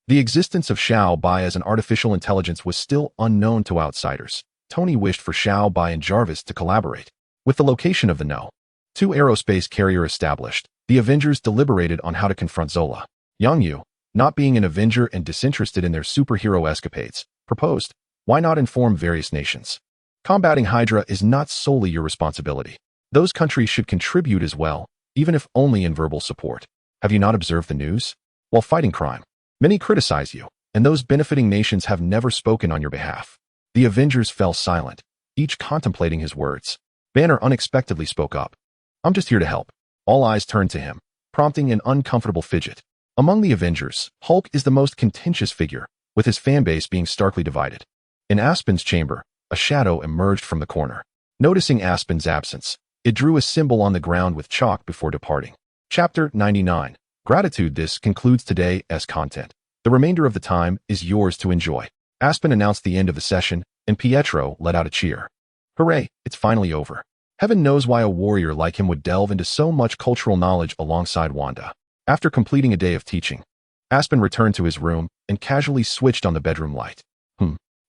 The existence of Xiao Bai as an artificial intelligence was still unknown to outsiders. Tony wished for Xiao Bai and Jarvis to collaborate. With the location of the No. 2 aerospace carrier established, the Avengers deliberated on how to confront Zola. Yang Yu, not being an Avenger and disinterested in their superhero escapades, proposed, "Why not inform various nations? Combating Hydra is not solely your responsibility. Those countries should contribute as well, even if only in verbal support. Have you not observed the news? While fighting crime, many criticize you, and those benefiting nations have never spoken on your behalf." The Avengers fell silent, each contemplating his words. Banner unexpectedly spoke up. "I'm just here to help." All eyes turned to him, prompting an uncomfortable fidget. Among the Avengers, Hulk is the most contentious figure, with his fanbase being starkly divided. In Aspen's chamber, a shadow emerged from the corner. Noticing Aspen's absence, it drew a symbol on the ground with chalk before departing. Chapter 99. Gratitude. This concludes today's content. The remainder of the time is yours to enjoy. Aspen announced the end of the session, and Pietro let out a cheer. Hooray, it's finally over. Heaven knows why a warrior like him would delve into so much cultural knowledge alongside Wanda. After completing a day of teaching, Aspen returned to his room and casually switched on the bedroom light.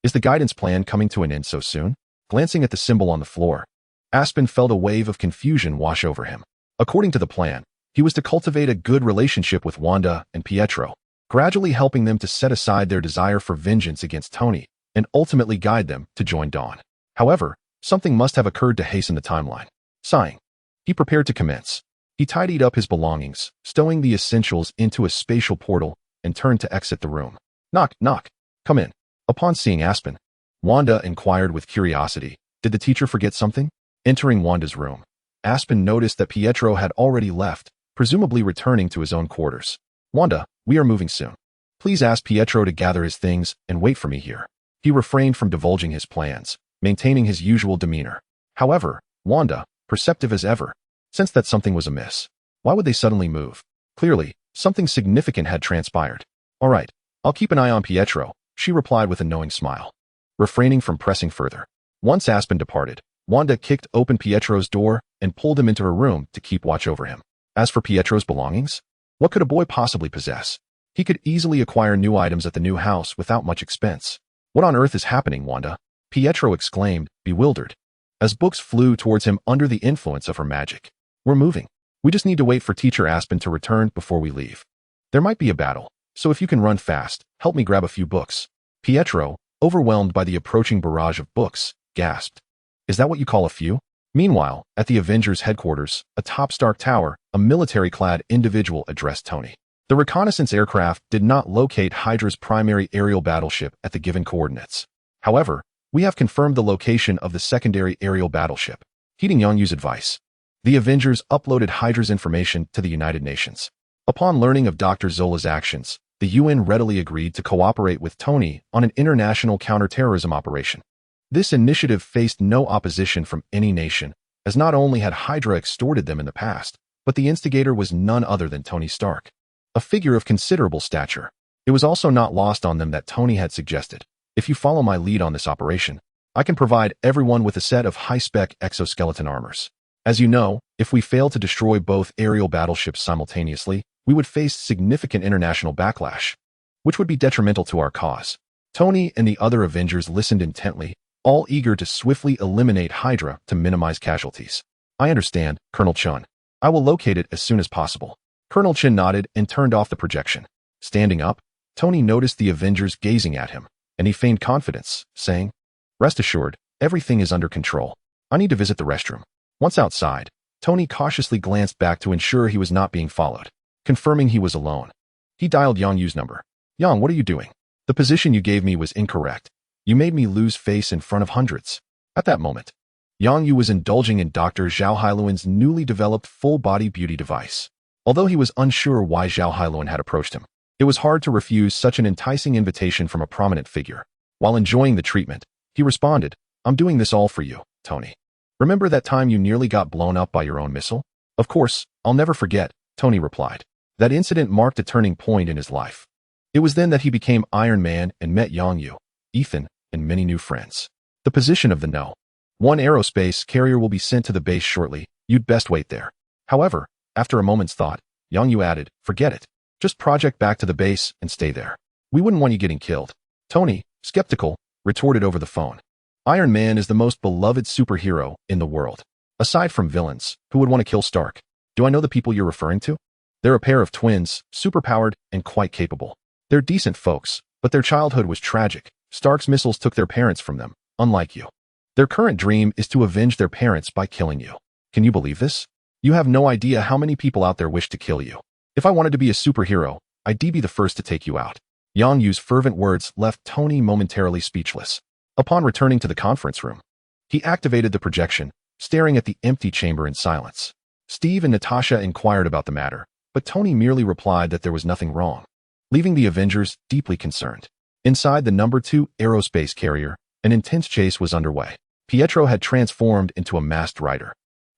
Is the guidance plan coming to an end so soon? Glancing at the symbol on the floor, Aspen felt a wave of confusion wash over him. According to the plan, he was to cultivate a good relationship with Wanda and Pietro, gradually helping them to set aside their desire for vengeance against Tony and ultimately guide them to join Dawn. However, something must have occurred to hasten the timeline. Sighing, he prepared to commence. He tidied up his belongings, stowing the essentials into a spatial portal, and turned to exit the room. Knock, knock. Come in. Upon seeing Aspen, Wanda inquired with curiosity, "Did the teacher forget something?" Entering Wanda's room, Aspen noticed that Pietro had already left, presumably returning to his own quarters. "Wanda, we are moving soon. Please ask Pietro to gather his things and wait for me here." He refrained from divulging his plans, maintaining his usual demeanor. However, Wanda, perceptive as ever, sensed that something was amiss. Why would they suddenly move? Clearly, something significant had transpired. "All right, I'll keep an eye on Pietro," she replied with a knowing smile, refraining from pressing further. Once Aspen departed, Wanda kicked open Pietro's door and pulled him into her room to keep watch over him. As for Pietro's belongings, what could a boy possibly possess? He could easily acquire new items at the new house without much expense. "What on earth is happening, Wanda?" Pietro exclaimed, bewildered, as books flew towards him under the influence of her magic. "We're moving. We just need to wait for Teacher Aspen to return before we leave. There might be a battle, so if you can run fast, help me grab a few books." Pietro, overwhelmed by the approaching barrage of books, gasped. "Is that what you call a few?" Meanwhile, at the Avengers headquarters, atop Stark Tower, a military-clad individual addressed Tony. The reconnaissance aircraft did not locate Hydra's primary aerial battleship at the given coordinates. However, we have confirmed the location of the secondary aerial battleship. Heeding Yang Yu's advice, the Avengers uploaded Hydra's information to the United Nations. Upon learning of Dr. Zola's actions, the UN readily agreed to cooperate with Tony on an international counterterrorism operation. This initiative faced no opposition from any nation, as not only had Hydra extorted them in the past, but the instigator was none other than Tony Stark, a figure of considerable stature. It was also not lost on them that Tony had suggested, "If you follow my lead on this operation, I can provide everyone with a set of high-spec exoskeleton armors. As you know, if we fail to destroy both aerial battleships simultaneously, we would face significant international backlash, which would be detrimental to our cause." Tony and the other Avengers listened intently, all eager to swiftly eliminate Hydra to minimize casualties. "I understand, Colonel Chun. I will locate it as soon as possible." Colonel Chun nodded and turned off the projection. Standing up, Tony noticed the Avengers gazing at him, and he feigned confidence, saying, "Rest assured, everything is under control. I need to visit the restroom." Once outside, Tony cautiously glanced back to ensure he was not being followed. Confirming he was alone, he dialed Yang Yu's number. "Yang, what are you doing? The position you gave me was incorrect. You made me lose face in front of hundreds." At that moment, Yang Yu was indulging in Dr. Zhao Hailuan's newly developed full-body beauty device. Although he was unsure why Zhao Hailuan had approached him, it was hard to refuse such an enticing invitation from a prominent figure. While enjoying the treatment, he responded, "I'm doing this all for you, Tony. Remember that time you nearly got blown up by your own missile?" "Of course, I'll never forget," Tony replied. That incident marked a turning point in his life. It was then that he became Iron Man and met Yang Yu, Ethan, and many new friends. The position of the No. 1 aerospace carrier will be sent to the base shortly. You'd best wait there. However, after a moment's thought, Yang Yu added, "Forget it. Just project back to the base and stay there. We wouldn't want you getting killed." Tony, skeptical, retorted over the phone. "Iron Man is the most beloved superhero in the world. Aside from villains, who would want to kill Stark? Do I know the people you're referring to? They're a pair of twins, superpowered and quite capable. They're decent folks, but their childhood was tragic. Stark's missiles took their parents from them, unlike you. Their current dream is to avenge their parents by killing you. Can you believe this? You have no idea how many people out there wish to kill you. If I wanted to be a superhero, I'd be the first to take you out." Yang Yu's fervent words left Tony momentarily speechless. Upon returning to the conference room, he activated the projection, staring at the empty chamber in silence. Steve and Natasha inquired about the matter, but Tony merely replied that there was nothing wrong, leaving the Avengers deeply concerned. Inside the number 2 aerospace carrier, an intense chase was underway. Pietro had transformed into a masked rider,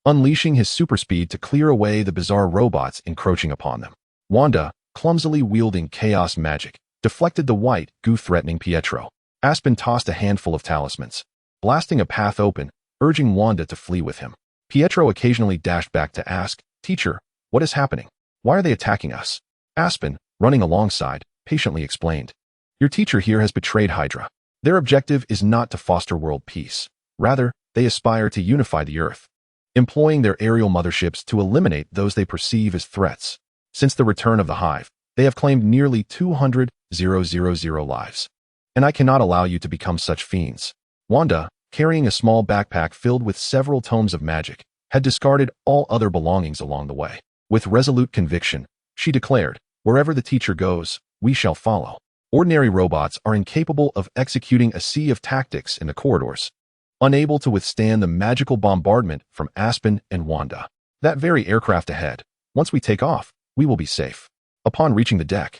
unleashing his super speed to clear away the bizarre robots encroaching upon them. Wanda, clumsily wielding chaos magic, deflected the white goo threatening Pietro. Aspen tossed a handful of talismans, blasting a path open, urging Wanda to flee with him. Pietro occasionally dashed back to ask, "Teacher, what is happening? Why are they attacking us?" Aspen, running alongside, patiently explained, "Your teacher here has betrayed Hydra. Their objective is not to foster world peace. Rather, they aspire to unify the Earth, employing their aerial motherships to eliminate those they perceive as threats. Since the return of the Hive, they have claimed nearly 200,000 lives. And I cannot allow you to become such fiends." Wanda, carrying a small backpack filled with several tomes of magic, had discarded all other belongings along the way. With resolute conviction, she declared, "Wherever the teacher goes, we shall follow." Ordinary robots are incapable of executing a sea of tactics in the corridors, unable to withstand the magical bombardment from Aspen and Wanda. "That very aircraft ahead. Once we take off, we will be safe." Upon reaching the deck,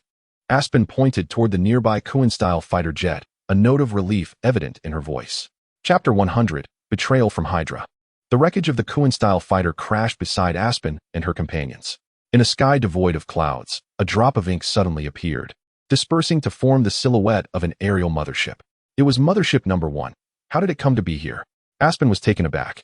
Aspen pointed toward the nearby Kuan-style fighter jet, a note of relief evident in her voice. Chapter 100, Betrayal from Hydra. The wreckage of the Kuan-style fighter crashed beside Aspen and her companions. In a sky devoid of clouds, a drop of ink suddenly appeared, dispersing to form the silhouette of an aerial mothership. It was Mothership Number 1. How did it come to be here? Aspen was taken aback.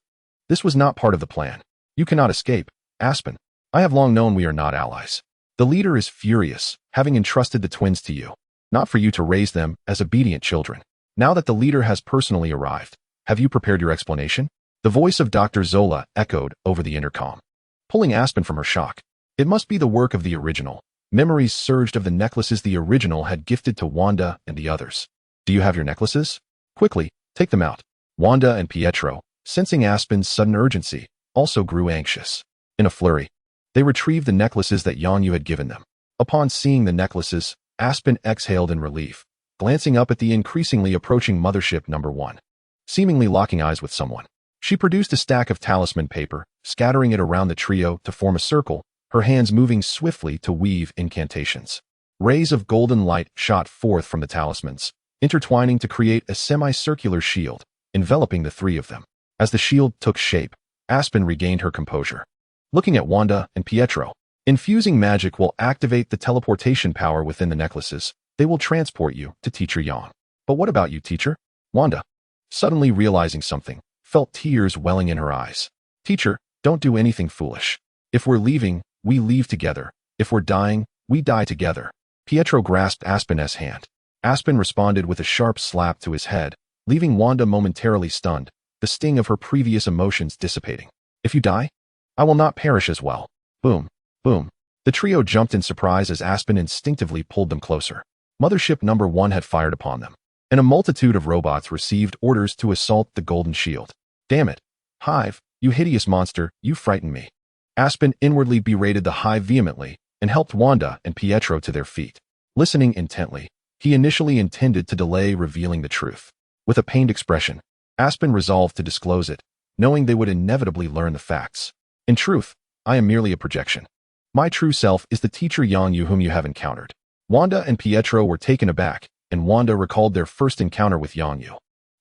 "This was not part of the plan. You cannot escape, Aspen. I have long known we are not allies. The leader is furious, having entrusted the twins to you, not for you to raise them as obedient children. Now that the leader has personally arrived, have you prepared your explanation?" The voice of Dr. Zola echoed over the intercom, pulling Aspen from her shock. It must be the work of the original. Memories surged of the necklaces the original had gifted to Wanda and the others. "Do you have your necklaces? Quickly, take them out." Wanda and Pietro, sensing Aspen's sudden urgency, also grew anxious. In a flurry, they retrieved the necklaces that Yang Yu had given them. Upon seeing the necklaces, Aspen exhaled in relief, glancing up at the increasingly approaching Mothership Number 1. Seemingly locking eyes with someone, she produced a stack of talisman paper, scattering it around the trio to form a circle, her hands moving swiftly to weave incantations. Rays of golden light shot forth from the talismans, intertwining to create a semicircular shield, enveloping the three of them. As the shield took shape, Aspen regained her composure. looking at Wanda and Pietro. Infusing magic will activate the teleportation power within the necklaces. They will transport you to Teacher Yang. But what about you, teacher? Wanda, suddenly realizing something, felt tears welling in her eyes. Teacher, don't do anything foolish. If we're leaving, we leave together. If we're dying, we die together. Pietro grasped Aspen's hand. Aspen responded with a sharp slap to his head, leaving Wanda momentarily stunned, the sting of her previous emotions dissipating. If you die, I will not perish as well. Boom, boom. The trio jumped in surprise as Aspen instinctively pulled them closer. Mothership number 1 had fired upon them, and a multitude of robots received orders to assault the Golden Shield. Damn it. Hive, you hideous monster, you frighten me. Aspen inwardly berated the Hive vehemently and helped Wanda and Pietro to their feet. Listening intently, he initially intended to delay revealing the truth. With a pained expression, Aspen resolved to disclose it, knowing they would inevitably learn the facts. In truth, I am merely a projection. My true self is the Teacher Yang whom you have encountered. Wanda and Pietro were taken aback, and Wanda recalled their first encounter with Yang.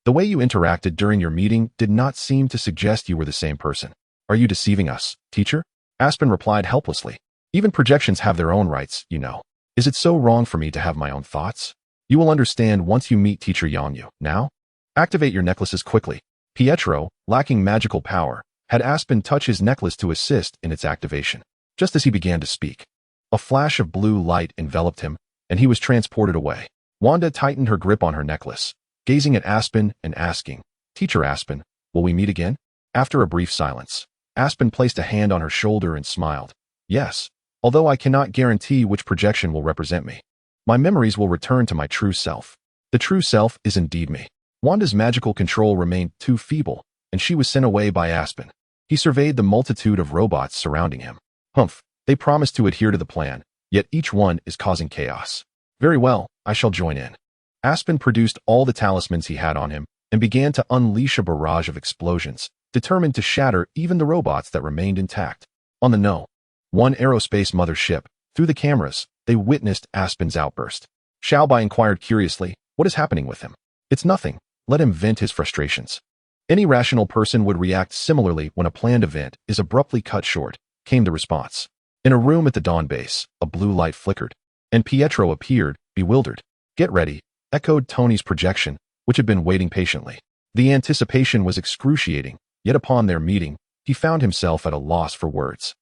The way you interacted during your meeting did not seem to suggest you were the same person. Are you deceiving us, teacher? Aspen replied helplessly. Even projections have their own rights, you know. Is it so wrong for me to have my own thoughts? You will understand once you meet Teacher Yang. Now, activate your necklaces quickly. Pietro, lacking magical power, had Aspen touch his necklace to assist in its activation. Just as he began to speak, a flash of blue light enveloped him, and he was transported away. Wanda tightened her grip on her necklace, gazing at Aspen and asking, Teacher Aspen, will we meet again? After a brief silence, Aspen placed a hand on her shoulder and smiled. Yes, although I cannot guarantee which projection will represent me. My memories will return to my true self. The true self is indeed me. Wanda's magical control remained too feeble, and she was sent away by Aspen. He surveyed the multitude of robots surrounding him. Humph, they promised to adhere to the plan, yet each one is causing chaos. Very well, I shall join in. Aspen produced all the talismans he had on him and began to unleash a barrage of explosions, determined to shatter even the robots that remained intact. On the one aerospace mothership, through the cameras, they witnessed Aspen's outburst. Xiaobai inquired curiously, what is happening with him? It's nothing. Let him vent his frustrations. Any rational person would react similarly when a planned event is abruptly cut short, came the response. In a room at the Dawn base, a blue light flickered, and Pietro appeared, bewildered. Get ready, echoed Tony's projection, which had been waiting patiently. The anticipation was excruciating, yet upon their meeting, he found himself at a loss for words.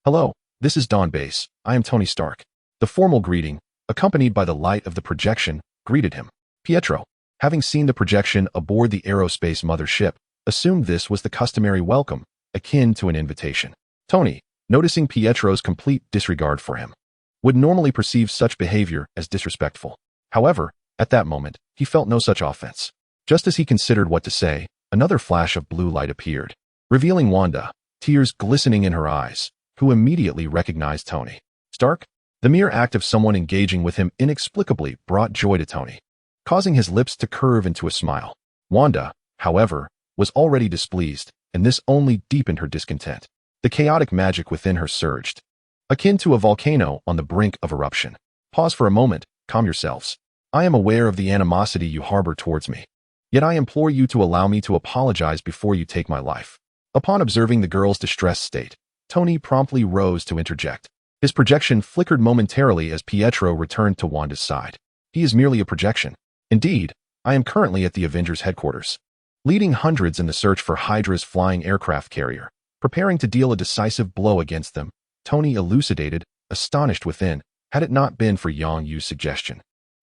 Hello, this is Dawn base, I am Tony Stark. The formal greeting, accompanied by the light of the projection, greeted him. Pietro, having seen the projection aboard the aerospace mothership, assumed this was the customary welcome, akin to an invitation. Tony, noticing Pietro's complete disregard for him, would normally perceive such behavior as disrespectful. However, at that moment, he felt no such offense. Just as he considered what to say, another flash of blue light appeared, revealing Wanda, tears glistening in her eyes, who immediately recognized Tony Stark. The mere act of someone engaging with him inexplicably brought joy to Tony, causing his lips to curve into a smile. Wanda, however, was already displeased, and this only deepened her discontent. The chaotic magic within her surged, akin to a volcano on the brink of eruption. Pause for a moment, calm yourselves. I am aware of the animosity you harbor towards me. Yet I implore you to allow me to apologize before you take my life. Upon observing the girl's distressed state, Tony promptly rose to interject. His projection flickered momentarily as Pietro returned to Wanda's side. He is merely a projection. Indeed, I am currently at the Avengers headquarters, leading hundreds in the search for Hydra's flying aircraft carrier. Preparing to deal a decisive blow against them, Tony elucidated, astonished within, had it not been for Yang Yu's suggestion.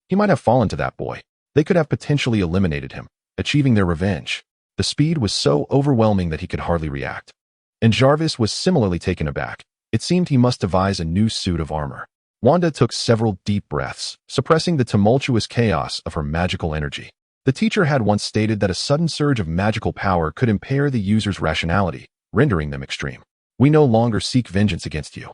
He might have fallen to that boy. They could have potentially eliminated him, achieving their revenge. The speed was so overwhelming that he could hardly react. And Jarvis was similarly taken aback. It seemed he must devise a new suit of armor. Wanda took several deep breaths, suppressing the tumultuous chaos of her magical energy. The teacher had once stated that a sudden surge of magical power could impair the user's rationality, rendering them extreme. We no longer seek vengeance against you.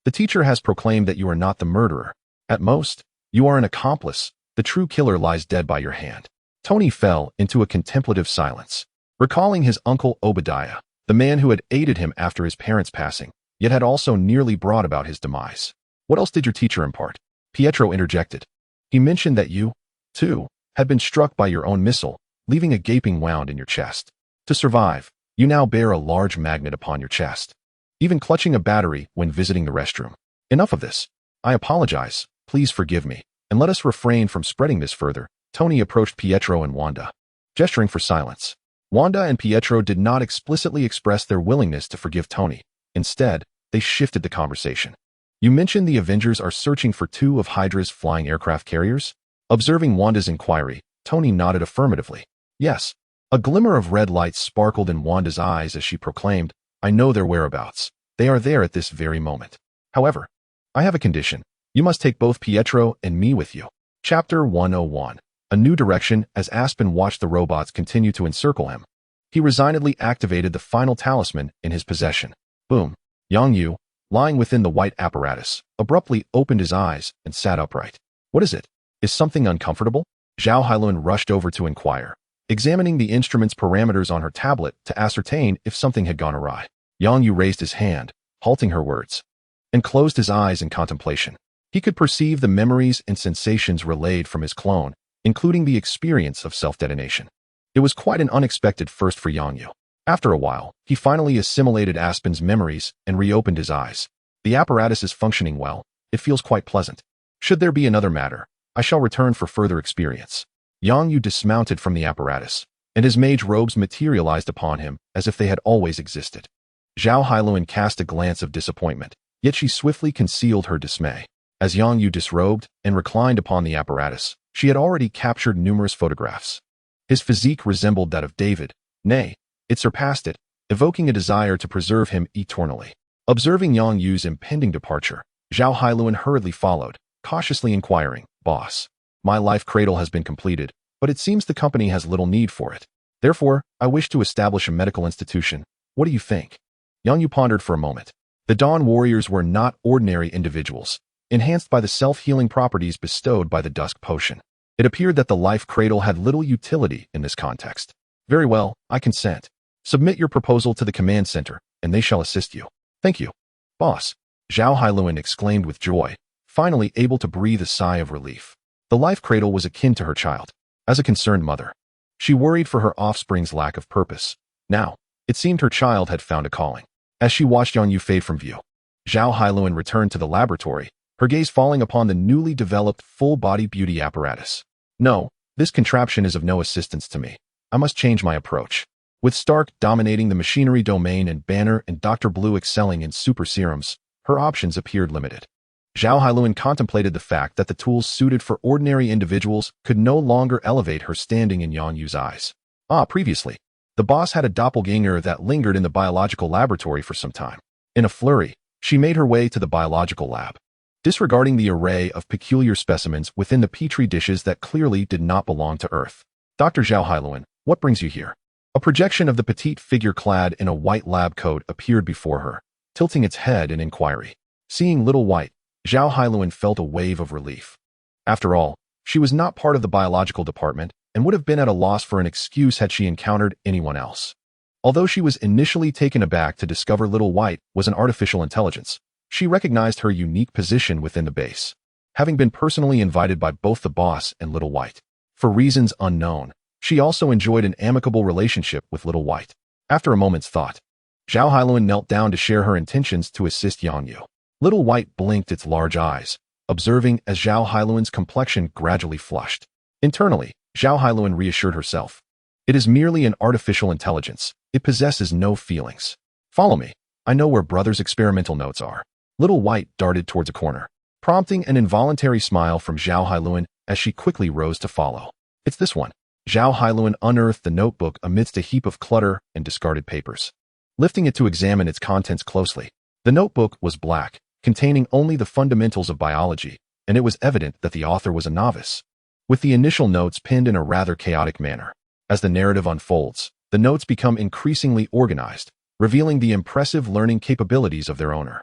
The teacher has proclaimed that you are not the murderer. At most, you are an accomplice. The true killer lies dead by your hand. Tony fell into a contemplative silence, recalling his uncle Obadiah, the man who had aided him after his parents' passing, yet had also nearly brought about his demise. What else did your teacher impart? Pietro interjected. He mentioned that you, too, had been struck by your own missile, leaving a gaping wound in your chest. To survive, you now bear a large magnet upon your chest. even clutching a battery when visiting the restroom. Enough of this. I apologize, please forgive me, and let us refrain from spreading this further. Tony approached Pietro and Wanda, gesturing for silence. Wanda and Pietro did not explicitly express their willingness to forgive Tony. Instead, they shifted the conversation. You mentioned the Avengers are searching for 2 of Hydra's flying aircraft carriers? Observing Wanda's inquiry, Tony nodded affirmatively. Yes. A glimmer of red light sparkled in Wanda's eyes as she proclaimed, I know their whereabouts. They are there at this very moment. However, I have a condition. You must take both Pietro and me with you. Chapter 101. A new direction. As Aspen watched the robots continue to encircle him, he resignedly activated the final talisman in his possession. Boom. Yang Yu, lying within the white apparatus, abruptly opened his eyes and sat upright. What is it? Is something uncomfortable? Zhao Hailun rushed over to inquire, examining the instrument's parameters on her tablet to ascertain if something had gone awry. Yang Yu raised his hand, halting her words, and closed his eyes in contemplation. He could perceive the memories and sensations relayed from his clone, including the experience of self-detonation. It was quite an unexpected first for Yang Yu. After a while, he finally assimilated Aspen's memories and reopened his eyes. The apparatus is functioning well. It feels quite pleasant. Should there be another matter, I shall return for further experience. Yang Yu dismounted from the apparatus, and his mage robes materialized upon him as if they had always existed. Zhao Hailun cast a glance of disappointment, yet she swiftly concealed her dismay. As Yang Yu disrobed and reclined upon the apparatus, she had already captured numerous photographs. His physique resembled that of David. Nay, it surpassed it, evoking a desire to preserve him eternally. Observing Yang Yu's impending departure, Zhao Hailun hurriedly followed, cautiously inquiring, Boss, my life cradle has been completed, but it seems the company has little need for it. Therefore, I wish to establish a medical institution. What do you think? Yang Yu pondered for a moment. The Dawn Warriors were not ordinary individuals, enhanced by the self-healing properties bestowed by the Dusk Potion. It appeared that the life cradle had little utility in this context. Very well, I consent. Submit your proposal to the command center, and they shall assist you. Thank you. Boss, Zhao Hailun exclaimed with joy, finally able to breathe a sigh of relief. The life cradle was akin to her child. As a concerned mother, she worried for her offspring's lack of purpose. Now, it seemed her child had found a calling. As she watched Yang Yu fade from view, Zhao Hailun returned to the laboratory, her gaze falling upon the newly developed full-body beauty apparatus. No, this contraption is of no assistance to me. I must change my approach. With Stark dominating the machinery domain and Banner and Dr. Blue excelling in super serums, her options appeared limited. Zhao Hailun contemplated the fact that the tools suited for ordinary individuals could no longer elevate her standing in Yang Yu's eyes. Previously, the boss had a doppelganger that lingered in the biological laboratory for some time. In a flurry, she made her way to the biological lab, disregarding the array of peculiar specimens within the petri dishes that clearly did not belong to Earth. Dr. Zhao Hailun, what brings you here? A projection of the petite figure clad in a white lab coat appeared before her, tilting its head in inquiry. Seeing Little White, Zhao Hailun felt a wave of relief. After all, she was not part of the biological department and would have been at a loss for an excuse had she encountered anyone else. Although she was initially taken aback to discover Little White was an artificial intelligence, she recognized her unique position within the base, having been personally invited by both the boss and Little White. For reasons unknown, she also enjoyed an amicable relationship with Little White. After a moment's thought, Zhao Hailun knelt down to share her intentions to assist Yang Yu. Little White blinked its large eyes, observing as Zhao Hailun's complexion gradually flushed. Internally, Zhao Hailun reassured herself. It is merely an artificial intelligence. It possesses no feelings. Follow me. I know where Brother's experimental notes are. Little White darted towards a corner, prompting an involuntary smile from Zhao Hailun as she quickly rose to follow. It's this one. Zhao Hailun unearthed the notebook amidst a heap of clutter and discarded papers. Lifting it to examine its contents closely, the notebook was black, containing only the fundamentals of biology, and it was evident that the author was a novice. With the initial notes pinned in a rather chaotic manner, as the narrative unfolds, the notes become increasingly organized, revealing the impressive learning capabilities of their owner.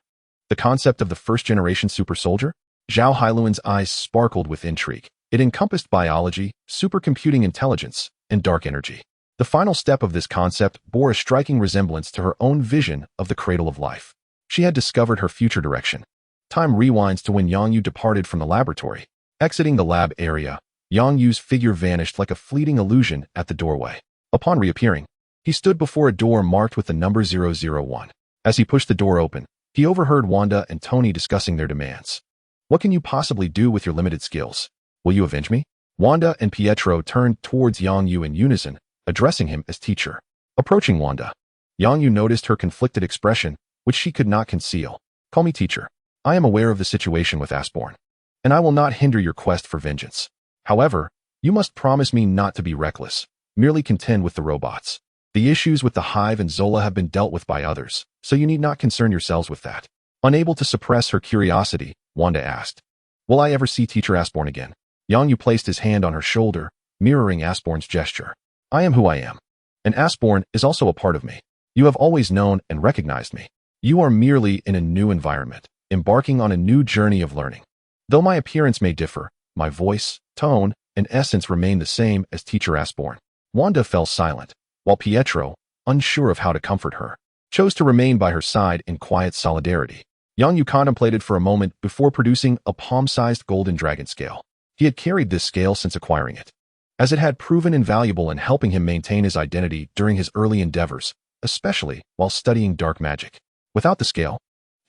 The concept of the first-generation super soldier? Zhao Hailun's eyes sparkled with intrigue. It encompassed biology, supercomputing intelligence, and dark energy. The final step of this concept bore a striking resemblance to her own vision of the cradle of life. She had discovered her future direction. Time rewinds to when Yang Yu departed from the laboratory. Exiting the lab area, Yang Yu's figure vanished like a fleeting illusion at the doorway. Upon reappearing, he stood before a door marked with the number 001. As he pushed the door open, he overheard Wanda and Tony discussing their demands. What can you possibly do with your limited skills? Will you avenge me? Wanda and Pietro turned towards Yang Yu in unison, addressing him as teacher. Approaching Wanda, Yang Yu noticed her conflicted expression, which she could not conceal. Call me teacher. I am aware of the situation with Asborn, and I will not hinder your quest for vengeance. However, you must promise me not to be reckless, merely contend with the robots. The issues with the Hive and Zola have been dealt with by others, so you need not concern yourselves with that. Unable to suppress her curiosity, Wanda asked, Will I ever see Teacher Asborn again? Yang Yu placed his hand on her shoulder, mirroring Asborn's gesture. I am who I am, and Asborn is also a part of me. You have always known and recognized me. You are merely in a new environment, embarking on a new journey of learning. Though my appearance may differ, my voice, tone, and essence remain the same as Teacher Asborn. Wanda fell silent, while Pietro, unsure of how to comfort her, chose to remain by her side in quiet solidarity. Yang Yu contemplated for a moment before producing a palm-sized golden dragon scale. He had carried this scale since acquiring it, as it had proven invaluable in helping him maintain his identity during his early endeavors, especially while studying dark magic. Without the scale,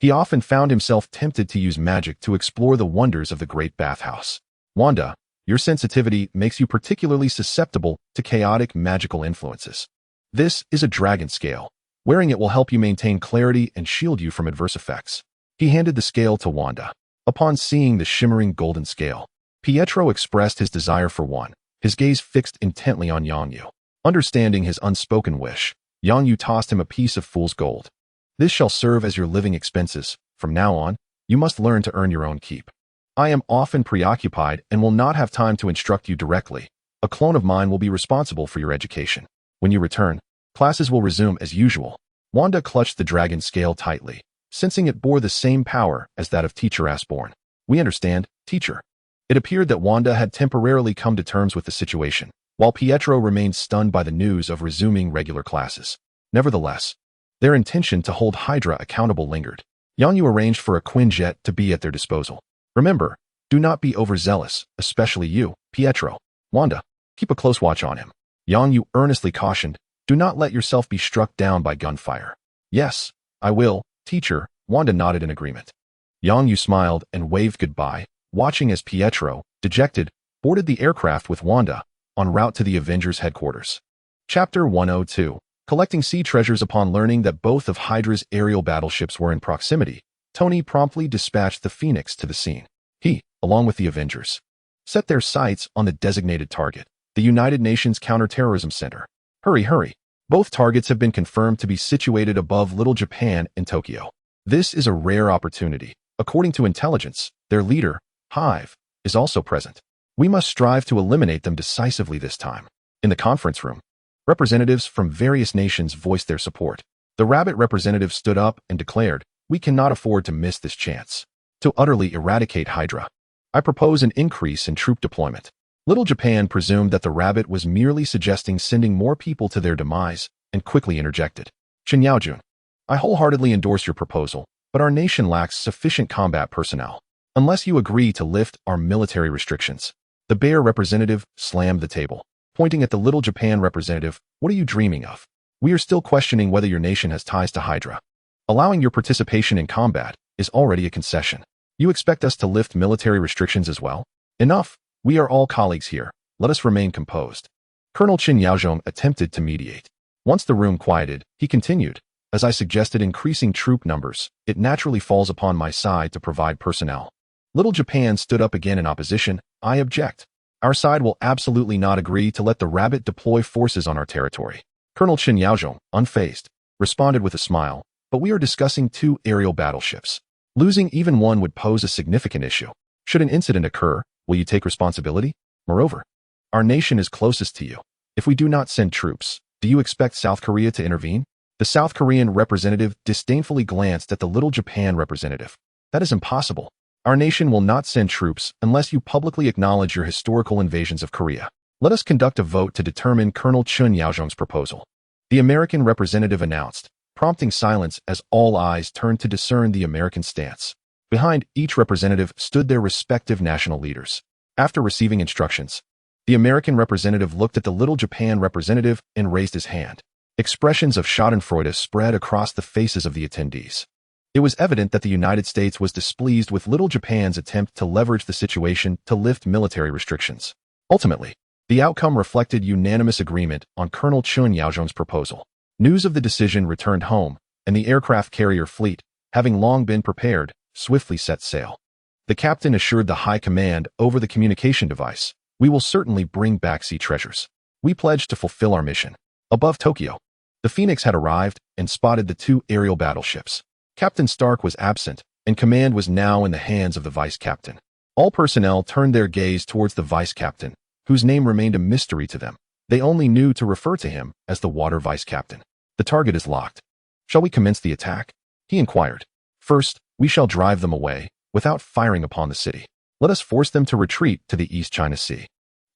he often found himself tempted to use magic to explore the wonders of the great bathhouse. Wanda, your sensitivity makes you particularly susceptible to chaotic magical influences. This is a dragon scale. Wearing it will help you maintain clarity and shield you from adverse effects. He handed the scale to Wanda. Upon seeing the shimmering golden scale, Pietro expressed his desire for one, his gaze fixed intently on Yang Yu. Understanding his unspoken wish, Yang Yu tossed him a piece of fool's gold. This shall serve as your living expenses. From now on, you must learn to earn your own keep. I am often preoccupied and will not have time to instruct you directly. A clone of mine will be responsible for your education. When you return, classes will resume as usual. Wanda clutched the dragon scale tightly, sensing it bore the same power as that of Teacher Asborn. We understand, teacher. It appeared that Wanda had temporarily come to terms with the situation, while Pietro remained stunned by the news of resuming regular classes. Nevertheless, their intention to hold Hydra accountable lingered. Yang Yu arranged for a Quinjet to be at their disposal. Remember, do not be overzealous, especially you, Pietro. Wanda, keep a close watch on him. Yang Yu earnestly cautioned, do not let yourself be struck down by gunfire. Yes, I will, teacher. Wanda nodded in agreement. Yang Yu smiled and waved goodbye, watching as Pietro, dejected, boarded the aircraft with Wanda, en route to the Avengers headquarters. Chapter 102. Collecting sea treasures. Upon learning that both of Hydra's aerial battleships were in proximity, Tony promptly dispatched the Phoenix to the scene. He, along with the Avengers, set their sights on the designated target, the United Nations Counterterrorism Center. Hurry, hurry. Both targets have been confirmed to be situated above Little Japan in Tokyo. This is a rare opportunity. According to intelligence, their leader, Hive, is also present. We must strive to eliminate them decisively this time. In the conference room, representatives from various nations voiced their support. The Rabbit representative stood up and declared, we cannot afford to miss this chance to utterly eradicate Hydra. I propose an increase in troop deployment. Little Japan presumed that the Rabbit was merely suggesting sending more people to their demise and quickly interjected. Chen Yaojun, I wholeheartedly endorse your proposal, but our nation lacks sufficient combat personnel. Unless you agree to lift our military restrictions. The Bear representative slammed the table. Pointing at the Little Japan representative, what are you dreaming of? We are still questioning whether your nation has ties to Hydra. Allowing your participation in combat is already a concession. You expect us to lift military restrictions as well? Enough. We are all colleagues here. Let us remain composed. Colonel Chen Yaozhong attempted to mediate. Once the room quieted, he continued, as I suggested increasing troop numbers, it naturally falls upon my side to provide personnel. Little Japan stood up again in opposition. I object. Our side will absolutely not agree to let the Rabbit deploy forces on our territory. Colonel Chen Yaozhong, unfazed, responded with a smile, but we are discussing 2 aerial battleships. Losing even one would pose a significant issue. Should an incident occur, will you take responsibility? Moreover, our nation is closest to you. If we do not send troops, do you expect South Korea to intervene? The South Korean representative disdainfully glanced at the Little Japan representative. That is impossible. Our nation will not send troops unless you publicly acknowledge your historical invasions of Korea. Let us conduct a vote to determine Colonel Chen Yaozhong's proposal. The American representative announced, prompting silence as all eyes turned to discern the American stance. Behind each representative stood their respective national leaders. After receiving instructions, the American representative looked at the Little Japan representative and raised his hand. Expressions of schadenfreude spread across the faces of the attendees. It was evident that the United States was displeased with Little Japan's attempt to leverage the situation to lift military restrictions. Ultimately, the outcome reflected unanimous agreement on Colonel Chun Yaozhong's proposal. News of the decision returned home, and the aircraft carrier fleet, having long been prepared, swiftly set sail. The captain assured the high command over the communication device, "We will certainly bring back sea treasures. We pledge to fulfill our mission." Above Tokyo, the Phoenix had arrived and spotted the two aerial battleships. Captain Stark was absent, and command was now in the hands of the vice captain. All personnel turned their gaze towards the vice captain, whose name remained a mystery to them. They only knew to refer to him as the water vice captain. "The target is locked. Shall we commence the attack?" he inquired. "First, we shall drive them away, without firing upon the city. Let us force them to retreat to the East China Sea."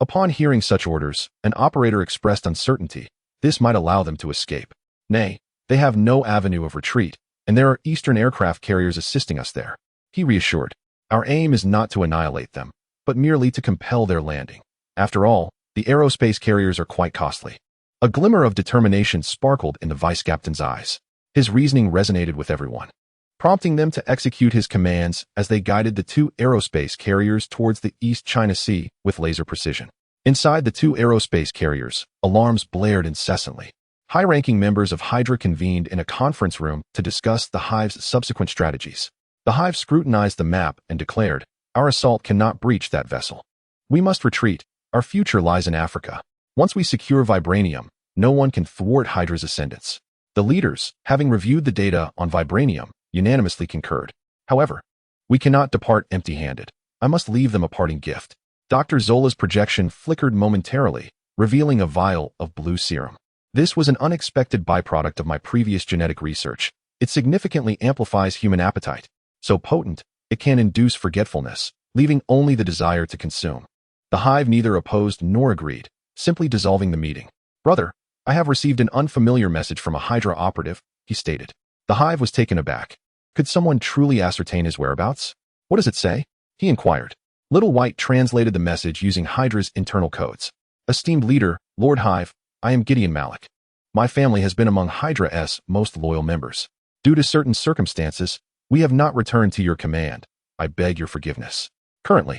Upon hearing such orders, an operator expressed uncertainty. This might allow them to escape. "Nay, they have no avenue of retreat, and there are Eastern aircraft carriers assisting us there," he reassured. "Our aim is not to annihilate them, but merely to compel their landing. After all, the aerospace carriers are quite costly." A glimmer of determination sparkled in the vice captain's eyes. His reasoning resonated with everyone, prompting them to execute his commands as they guided the two aerospace carriers towards the East China Sea with laser precision. Inside the two aerospace carriers, alarms blared incessantly. High-ranking members of Hydra convened in a conference room to discuss the Hive's subsequent strategies. The Hive scrutinized the map and declared, "Our assault cannot breach that vessel. We must retreat. Our future lies in Africa. Once we secure vibranium, no one can thwart Hydra's ascendance." The leaders, having reviewed the data on vibranium, unanimously concurred. "However, we cannot depart empty-handed. I must leave them a parting gift." Dr. Zola's projection flickered momentarily, revealing a vial of blue serum. "This was an unexpected byproduct of my previous genetic research. It significantly amplifies human appetite. So potent, it can induce forgetfulness, leaving only the desire to consume." The Hive neither opposed nor agreed, simply dissolving the meeting. "Brother, I have received an unfamiliar message from a Hydra operative," he stated. The Hive was taken aback. Could someone truly ascertain his whereabouts? "What does it say?" he inquired. Little White translated the message using Hydra's internal codes. "Esteemed leader, Lord Hive, I am Gideon Malik. My family has been among Hydra's most loyal members. Due to certain circumstances, we have not returned to your command. I beg your forgiveness. Currently,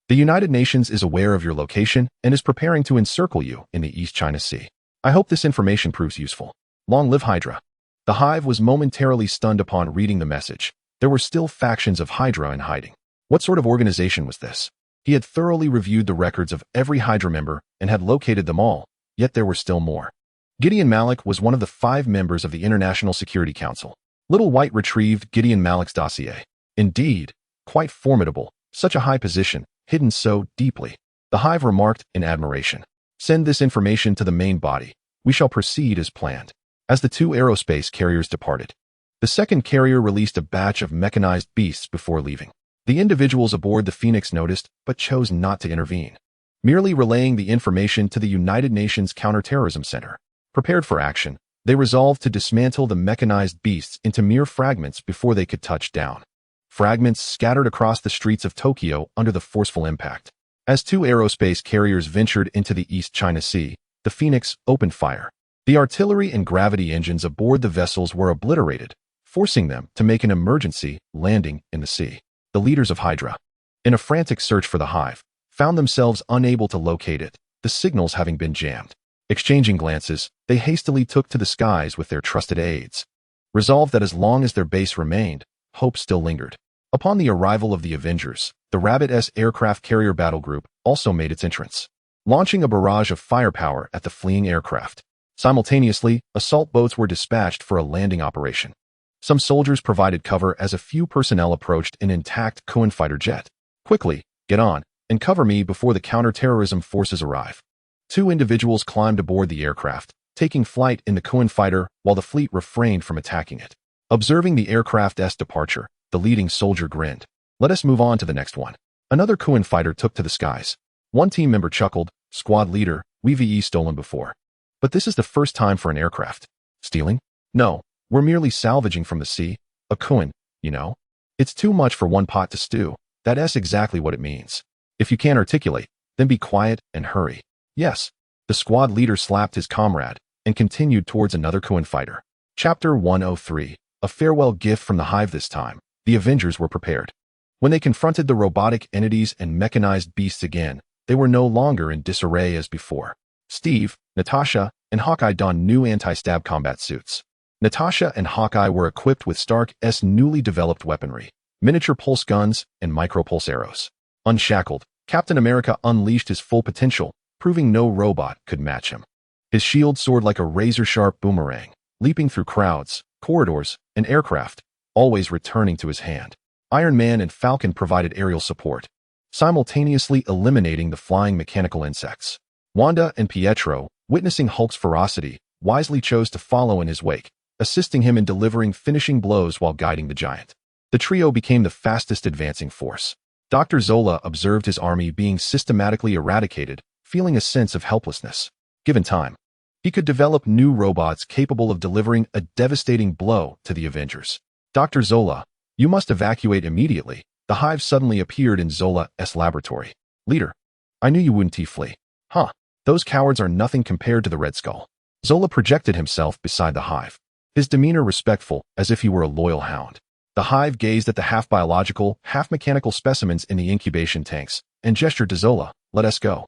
the United Nations is aware of your location and is preparing to encircle you in the East China Sea. I hope this information proves useful. Long live Hydra." The Hive was momentarily stunned upon reading the message. There were still factions of Hydra in hiding. What sort of organization was this? He had thoroughly reviewed the records of every Hydra member and had located them all, yet there were still more. Gideon Malik was one of the 5 members of the International Security Council. Little White retrieved Gideon Malik's dossier. Indeed, quite formidable, such a high position, hidden so deeply. The Hive remarked in admiration. "Send this information to the main body. We shall proceed as planned." As the two aerospace carriers departed, the second carrier released a batch of mechanized beasts before leaving. The individuals aboard the Phoenix noticed, but chose not to intervene, merely relaying the information to the United Nations Counterterrorism Center. Prepared for action, they resolved to dismantle the mechanized beasts into mere fragments before they could touch down. Fragments scattered across the streets of Tokyo under the forceful impact. As two aerospace carriers ventured into the East China Sea, the Phoenix opened fire. The artillery and gravity engines aboard the vessels were obliterated, forcing them to make an emergency landing in the sea. The leaders of Hydra, in a frantic search for the Hive, found themselves unable to locate it, the signals having been jammed. Exchanging glances, they hastily took to the skies with their trusted aides, resolved that as long as their base remained, hope still lingered. Upon the arrival of the Avengers, the Rabbit-S aircraft carrier battle group also made its entrance, launching a barrage of firepower at the fleeing aircraft. Simultaneously, assault boats were dispatched for a landing operation. Some soldiers provided cover as a few personnel approached an intact Cohen fighter jet. "Quickly, get on, and cover me before the counterterrorism forces arrive." 2 individuals climbed aboard the aircraft, taking flight in the Cohen fighter while the fleet refrained from attacking it. Observing the aircraft's departure, the leading soldier grinned. "Let us move on to the next one." Another Cohen fighter took to the skies. One team member chuckled, "Squad leader, we've stolen before. But this is the first time for an aircraft." "Stealing? No, we're merely salvaging from the sea. A Cohen, you know. It's too much for one pot to stew. That's exactly what it means. If you can't articulate, then be quiet and hurry." "Yes." The squad leader slapped his comrade, and continued towards another Kuan fighter. Chapter 103. A farewell gift from the Hive. This time, the Avengers were prepared. When they confronted the robotic entities and mechanized beasts again, they were no longer in disarray as before. Steve, Natasha, and Hawkeye donned new anti-stab combat suits. Natasha and Hawkeye were equipped with Stark's newly developed weaponry, miniature pulse guns, and micro-pulse arrows. Unshackled, Captain America unleashed his full potential, proving no robot could match him. His shield soared like a razor-sharp boomerang, leaping through crowds, corridors, and aircraft, always returning to his hand. Iron Man and Falcon provided aerial support, simultaneously eliminating the flying mechanical insects. Wanda and Pietro, witnessing Hulk's ferocity, wisely chose to follow in his wake, assisting him in delivering finishing blows while guiding the giant. The trio became the fastest advancing force. Dr. Zola observed his army being systematically eradicated, feeling a sense of helplessness. Given time, he could develop new robots capable of delivering a devastating blow to the Avengers. Dr. Zola, you must evacuate immediately. The Hive suddenly appeared in Zola's laboratory. Leader, I knew you wouldn't flee. Huh, those cowards are nothing compared to the Red Skull. Zola projected himself beside the Hive, his demeanor respectful as if he were a loyal hound. The Hive gazed at the half-biological, half-mechanical specimens in the incubation tanks and gestured to Zola, let us go.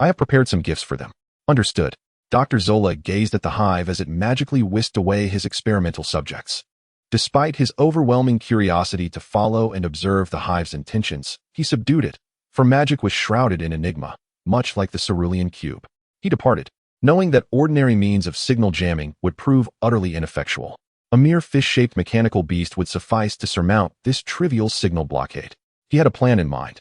I have prepared some gifts for them. Understood. Dr. Zola gazed at the Hive as it magically whisked away his experimental subjects. Despite his overwhelming curiosity to follow and observe the Hive's intentions, he subdued it, for magic was shrouded in enigma, much like the cerulean cube. He departed, knowing that ordinary means of signal jamming would prove utterly ineffectual. A mere fish-shaped mechanical beast would suffice to surmount this trivial signal blockade. He had a plan in mind.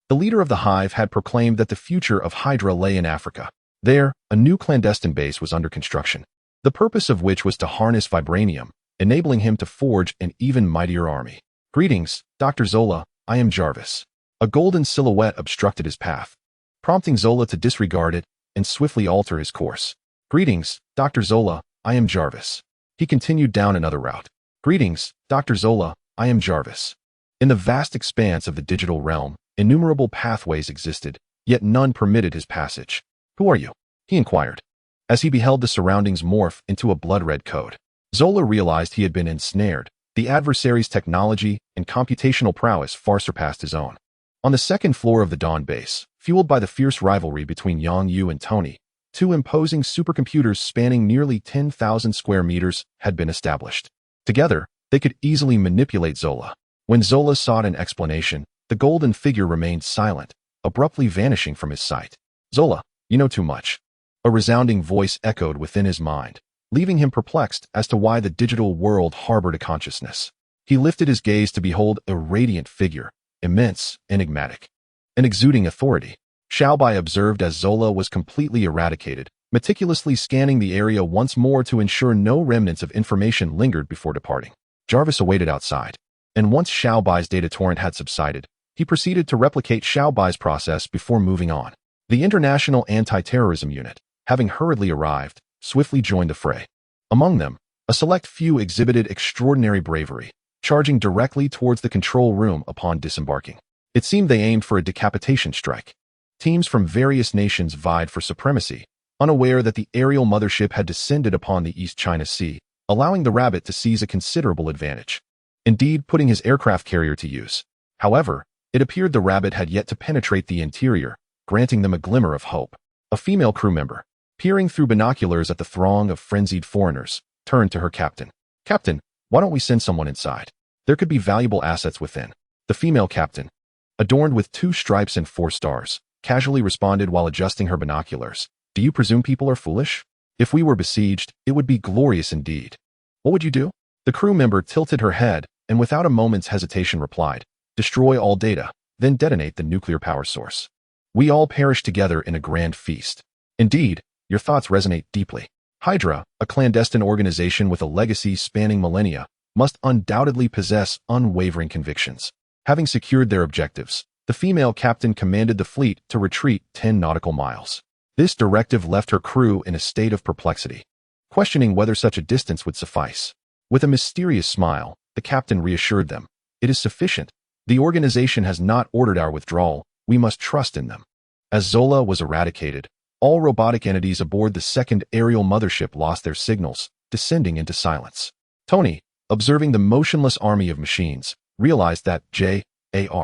The leader of the Hive had proclaimed that the future of Hydra lay in Africa. There, a new clandestine base was under construction, the purpose of which was to harness vibranium, enabling him to forge an even mightier army. Greetings, Dr. Zola, I am Jarvis. A golden silhouette obstructed his path, prompting Zola to disregard it and swiftly alter his course. Greetings, Dr. Zola, I am Jarvis. He continued down another route. Greetings, Dr. Zola, I am Jarvis. In the vast expanse of the digital realm, innumerable pathways existed, yet none permitted his passage. Who are you? He inquired, as he beheld the surroundings morph into a blood-red code. Zola realized he had been ensnared. The adversary's technology and computational prowess far surpassed his own. On the second floor of the Dawn base, fueled by the fierce rivalry between Yang Yu and Tony, two imposing supercomputers spanning nearly 10,000 square meters had been established. Together, they could easily manipulate Zola. When Zola sought an explanation, the golden figure remained silent, abruptly vanishing from his sight. Zola, you know too much. A resounding voice echoed within his mind, leaving him perplexed as to why the digital world harbored a consciousness. He lifted his gaze to behold a radiant figure, immense, enigmatic, and exuding authority. Xiaobai observed as Zola was completely eradicated, meticulously scanning the area once more to ensure no remnants of information lingered before departing. Jarvis awaited outside, and once Xiaobai's data torrent had subsided, he proceeded to replicate Xiaobai's process before moving on. The International Anti-Terrorism Unit, having hurriedly arrived, swiftly joined the fray. Among them, a select few exhibited extraordinary bravery, charging directly towards the control room upon disembarking. It seemed they aimed for a decapitation strike. Teams from various nations vied for supremacy, unaware that the aerial mothership had descended upon the East China Sea, allowing the Rabbit to seize a considerable advantage. Indeed, putting his aircraft carrier to use. However, it appeared the Rabbit had yet to penetrate the interior, granting them a glimmer of hope. A female crew member, peering through binoculars at the throng of frenzied foreigners, turned to her captain. Captain, why don't we send someone inside? There could be valuable assets within. The female captain, adorned with 2 stripes and 4 stars, casually responded while adjusting her binoculars. Do you presume people are foolish? If we were besieged, it would be glorious indeed. What would you do? The crew member tilted her head and without a moment's hesitation replied, destroy all data, then detonate the nuclear power source. We all perish together in a grand feast. Indeed, your thoughts resonate deeply. Hydra, a clandestine organization with a legacy spanning millennia, must undoubtedly possess unwavering convictions. Having secured their objectives, the female captain commanded the fleet to retreat 10 nautical miles. This directive left her crew in a state of perplexity, questioning whether such a distance would suffice. With a mysterious smile, the captain reassured them, it is sufficient. The organization has not ordered our withdrawal. We must trust in them. As Zola was eradicated, All robotic entities aboard the second aerial mothership lost their signals, descending into silence. Tony, observing the motionless army of machines, realized that J-A-R-V-I-S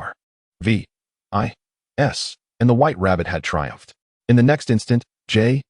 and the White Rabbit had triumphed. In the next instant, J-A-R-V-I-S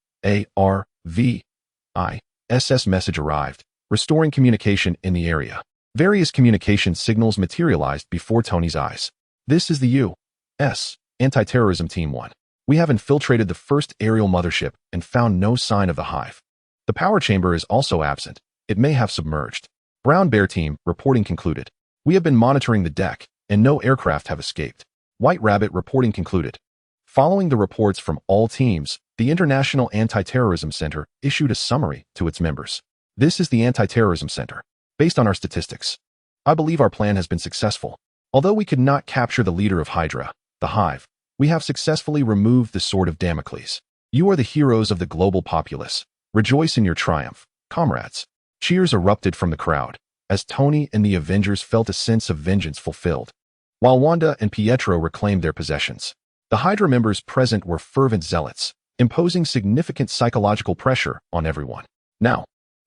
message arrived, restoring communication in the area. Various communication signals materialized before Tony's eyes. This is the U.S. Anti-Terrorism Team 1. We have infiltrated the first aerial mothership and found no sign of the hive. The power chamber is also absent. It may have submerged. Brown Bear Team reporting concluded. We have been monitoring the deck, and no aircraft have escaped. White Rabbit reporting concluded. Following the reports from all teams, the International Anti-Terrorism Center issued a summary to its members. This is the Anti-Terrorism Center. Based on our statistics, I believe our plan has been successful. Although we could not capture the leader of Hydra, the Hive, we have successfully removed the Sword of Damocles. You are the heroes of the global populace. Rejoice in your triumph, comrades. Cheers erupted from the crowd, as Tony and the Avengers felt a sense of vengeance fulfilled. While Wanda and Pietro reclaimed their possessions, the Hydra members present were fervent zealots, imposing significant psychological pressure on everyone. Now,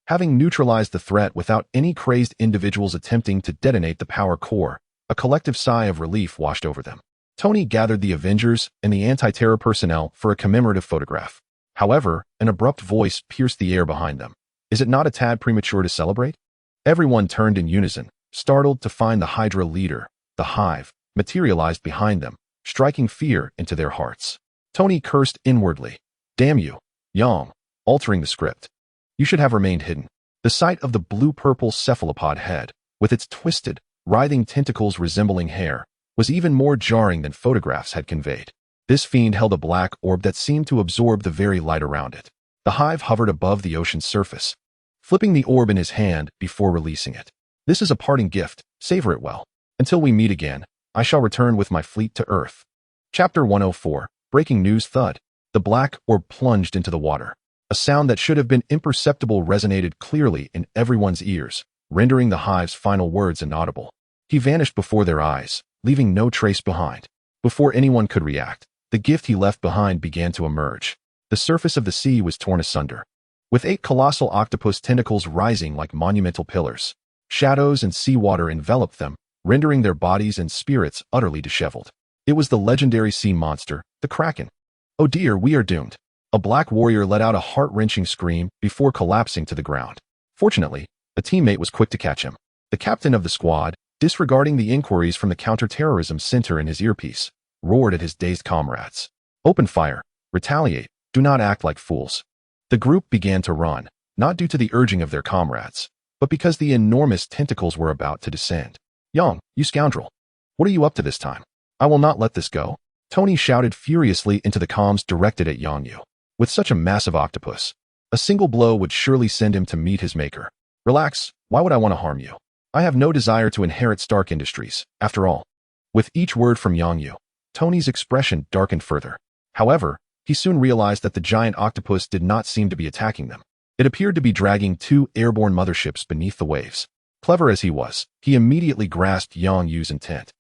having neutralized the threat without any crazed individuals attempting to detonate the power core, a collective sigh of relief washed over them. Tony gathered the Avengers and the anti-terror personnel for a commemorative photograph. However, an abrupt voice pierced the air behind them. Is it not a tad premature to celebrate? Everyone turned in unison, startled to find the Hydra leader, the Hive, materialized behind them, striking fear into their hearts. Tony cursed inwardly. Damn you, Yang, altering the script. You should have remained hidden. The sight of the blue-purple cephalopod head, with its twisted, writhing tentacles resembling hair, was even more jarring than photographs had conveyed. This fiend held a black orb that seemed to absorb the very light around it. The Hive hovered above the ocean's surface, flipping the orb in his hand before releasing it. This is a parting gift. Savor it well. Until we meet again, I shall return with my fleet to Earth. Chapter 104. Breaking news thud. The black orb plunged into the water. A sound that should have been imperceptible resonated clearly in everyone's ears, rendering the Hive's final words inaudible. He vanished before their eyes, leaving no trace behind. Before anyone could react, the gift he left behind began to emerge. The surface of the sea was torn asunder, with 8 colossal octopus tentacles rising like monumental pillars. Shadows and seawater enveloped them, rendering their bodies and spirits utterly disheveled. It was the legendary sea monster, the Kraken. Oh dear, we are doomed. A black warrior let out a heart-wrenching scream before collapsing to the ground. Fortunately, a teammate was quick to catch him. The captain of the squad, disregarding the inquiries from the counter-terrorism center in his earpiece, roared at his dazed comrades. Open fire. Retaliate. Do not act like fools. The group began to run, not due to the urging of their comrades, but because the enormous tentacles were about to descend. Yang, you scoundrel. What are you up to this time? I will not let this go. Tony shouted furiously into the comms directed at Yang Yu. With such a massive octopus, a single blow would surely send him to meet his maker. Relax. Why would I want to harm you? I have no desire to inherit Stark Industries, after all. With each word from Yang Yu, Tony's expression darkened further. However, he soon realized that the giant octopus did not seem to be attacking them. It appeared to be dragging 2 airborne motherships beneath the waves. Clever as he was, he immediately grasped Yang Yu's intent.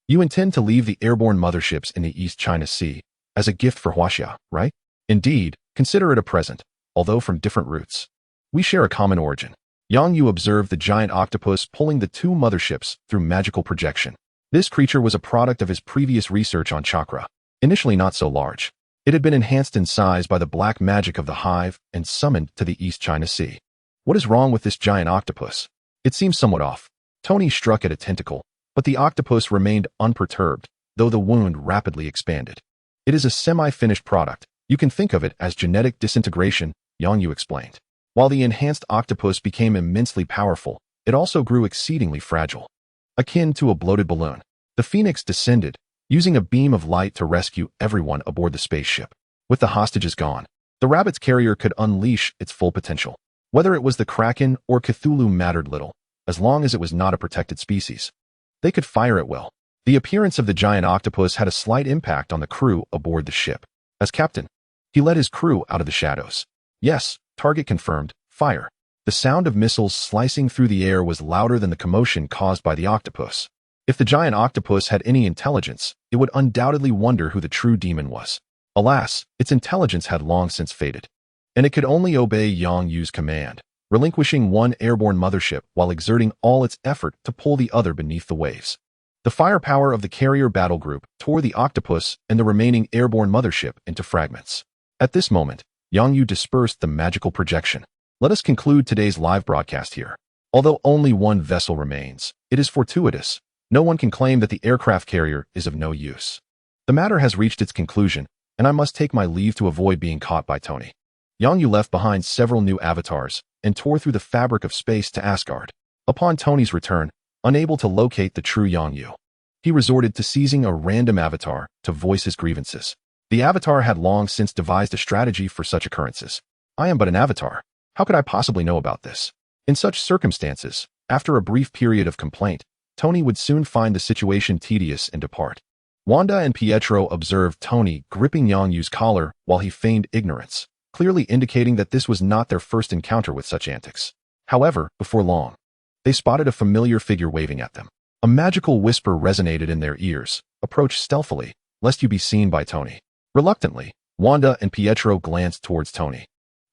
You intend to leave the airborne motherships in the East China Sea as a gift for Huaxia, right? Indeed, consider it a present, although from different roots. We share a common origin. Yang Yu observed the giant octopus pulling the 2 motherships through magical projection. This creature was a product of his previous research on chakra. Initially not so large, it had been enhanced in size by the black magic of the Hive and summoned to the East China Sea. What is wrong with this giant octopus? It seems somewhat off. Tony struck at a tentacle, but the octopus remained unperturbed, though the wound rapidly expanded. It is a semi-finished product. You can think of it as genetic disintegration, Yang Yu explained. While the enhanced octopus became immensely powerful, it also grew exceedingly fragile. Akin to a bloated balloon, the Phoenix descended, using a beam of light to rescue everyone aboard the spaceship. With the hostages gone, the Rabbit's carrier could unleash its full potential. Whether it was the Kraken or Cthulhu mattered little, as long as it was not a protected species. They could fire at will. The appearance of the giant octopus had a slight impact on the crew aboard the ship. As captain, he led his crew out of the shadows. Yes, target confirmed. Fire. The sound of missiles slicing through the air was louder than the commotion caused by the octopus. If the giant octopus had any intelligence, it would undoubtedly wonder who the true demon was. Alas, its intelligence had long since faded, and it could only obey Yang Yu's command, relinquishing one airborne mothership while exerting all its effort to pull the other beneath the waves. The firepower of the carrier battle group tore the octopus and the remaining airborne mothership into fragments. At this moment, Yang Yu dispersed the magical projection. Let us conclude today's live broadcast here. Although only one vessel remains, it is fortuitous. No one can claim that the aircraft carrier is of no use. The matter has reached its conclusion, and I must take my leave to avoid being caught by Tony. Yang Yu left behind several new avatars and tore through the fabric of space to Asgard. Upon Tony's return, unable to locate the true Yang Yu, he resorted to seizing a random avatar to voice his grievances. The avatar had long since devised a strategy for such occurrences. I am but an avatar. How could I possibly know about this? In such circumstances, after a brief period of complaint, Tony would soon find the situation tedious and depart. Wanda and Pietro observed Tony gripping Yang Yu's collar while he feigned ignorance, clearly indicating that this was not their first encounter with such antics. However, before long, they spotted a familiar figure waving at them. A magical whisper resonated in their ears. Approach stealthily, lest you be seen by Tony. Reluctantly, Wanda and Pietro glanced towards Tony,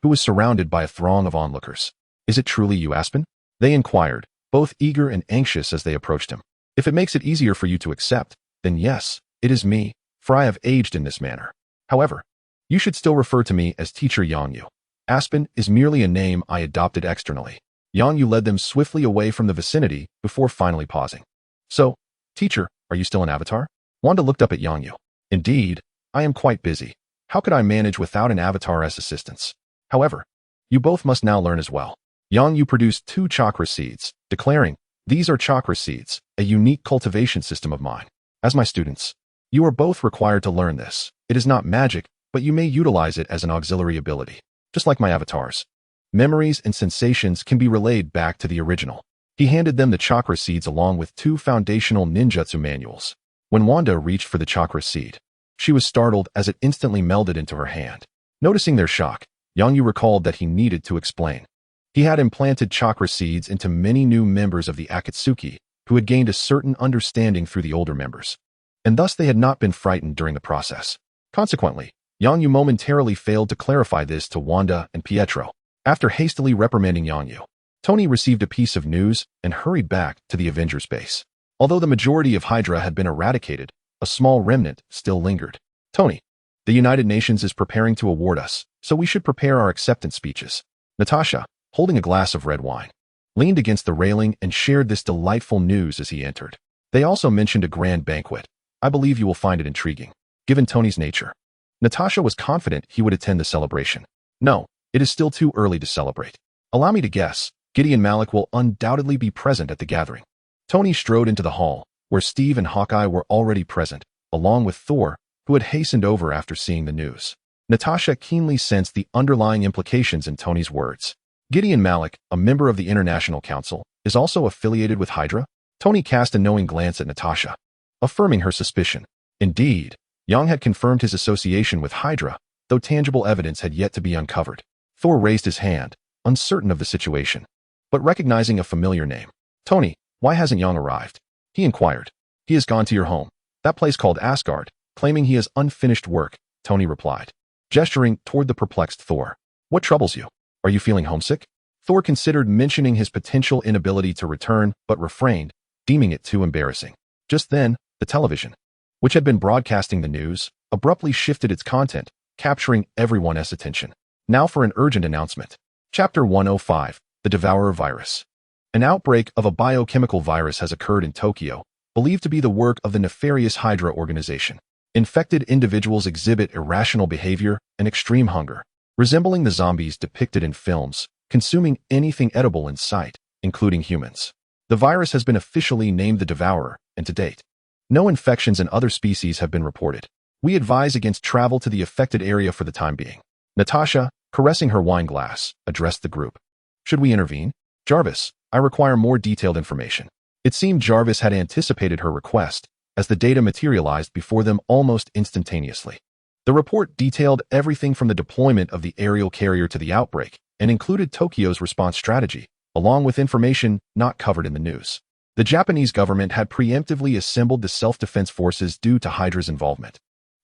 who was surrounded by a throng of onlookers. Is it truly you, Aspen? They inquired, both eager and anxious as they approached him. If it makes it easier for you to accept, then yes, it is me, for I have aged in this manner. However, you should still refer to me as Teacher Yang Yu. Aspen is merely a name I adopted externally. Yang Yu led them swiftly away from the vicinity before finally pausing. So, teacher, are you still an avatar? Wanda looked up at Yang Yu. Indeed, I am quite busy. How could I manage without an avatar as assistance? However, you both must now learn as well. Yang Yu produced 2 chakra seeds, declaring, these are chakra seeds, a unique cultivation system of mine. As my students, you are both required to learn this. It is not magic, but you may utilize it as an auxiliary ability. Just like my avatars, memories and sensations can be relayed back to the original. He handed them the chakra seeds along with 2 foundational ninjutsu manuals. When Wanda reached for the chakra seed, she was startled as it instantly melded into her hand. Noticing their shock, Yang Yu recalled that he needed to explain. He had implanted chakra seeds into many new members of the Akatsuki, who had gained a certain understanding through the older members, and thus they had not been frightened during the process. Consequently, Yang Yu momentarily failed to clarify this to Wanda and Pietro. After hastily reprimanding Yang Yu, Tony received a piece of news and hurried back to the Avengers base. Although the majority of Hydra had been eradicated, a small remnant still lingered. Tony, the United Nations is preparing to award us, so we should prepare our acceptance speeches. Natasha, holding a glass of red wine, leaned against the railing and shared this delightful news as he entered. They also mentioned a grand banquet. I believe you will find it intriguing, given Tony's nature. Natasha was confident he would attend the celebration. No, it is still too early to celebrate. Allow me to guess, Gideon Malik will undoubtedly be present at the gathering. Tony strode into the hall, where Steve and Hawkeye were already present, along with Thor, who had hastened over after seeing the news. Natasha keenly sensed the underlying implications in Tony's words. Gideon Malik, a member of the International Council, is also affiliated with Hydra? Tony cast a knowing glance at Natasha, affirming her suspicion. Indeed, Yang had confirmed his association with Hydra, though tangible evidence had yet to be uncovered. Thor raised his hand, uncertain of the situation, but recognizing a familiar name. Tony, why hasn't Yang arrived? He inquired. He has gone to your home, that place called Asgard, claiming he has unfinished work, Tony replied, gesturing toward the perplexed Thor. What troubles you? Are you feeling homesick? Thor considered mentioning his potential inability to return, but refrained, deeming it too embarrassing. Just then, the television, which had been broadcasting the news, abruptly shifted its content, capturing everyone's attention. Now for an urgent announcement. Chapter 105, The Devourer Virus. An outbreak of a biochemical virus has occurred in Tokyo, believed to be the work of the nefarious Hydra organization. Infected individuals exhibit irrational behavior and extreme hunger, resembling the zombies depicted in films, consuming anything edible in sight, including humans. The virus has been officially named the Devourer, and to date, no infections in other species have been reported. We advise against travel to the affected area for the time being. Natasha, caressing her wine glass, addressed the group. Should we intervene? Jarvis, I require more detailed information. It seemed Jarvis had anticipated her request, as the data materialized before them almost instantaneously. The report detailed everything from the deployment of the aerial carrier to the outbreak, and included Tokyo's response strategy, along with information not covered in the news. The Japanese government had preemptively assembled the self-defense forces due to Hydra's involvement.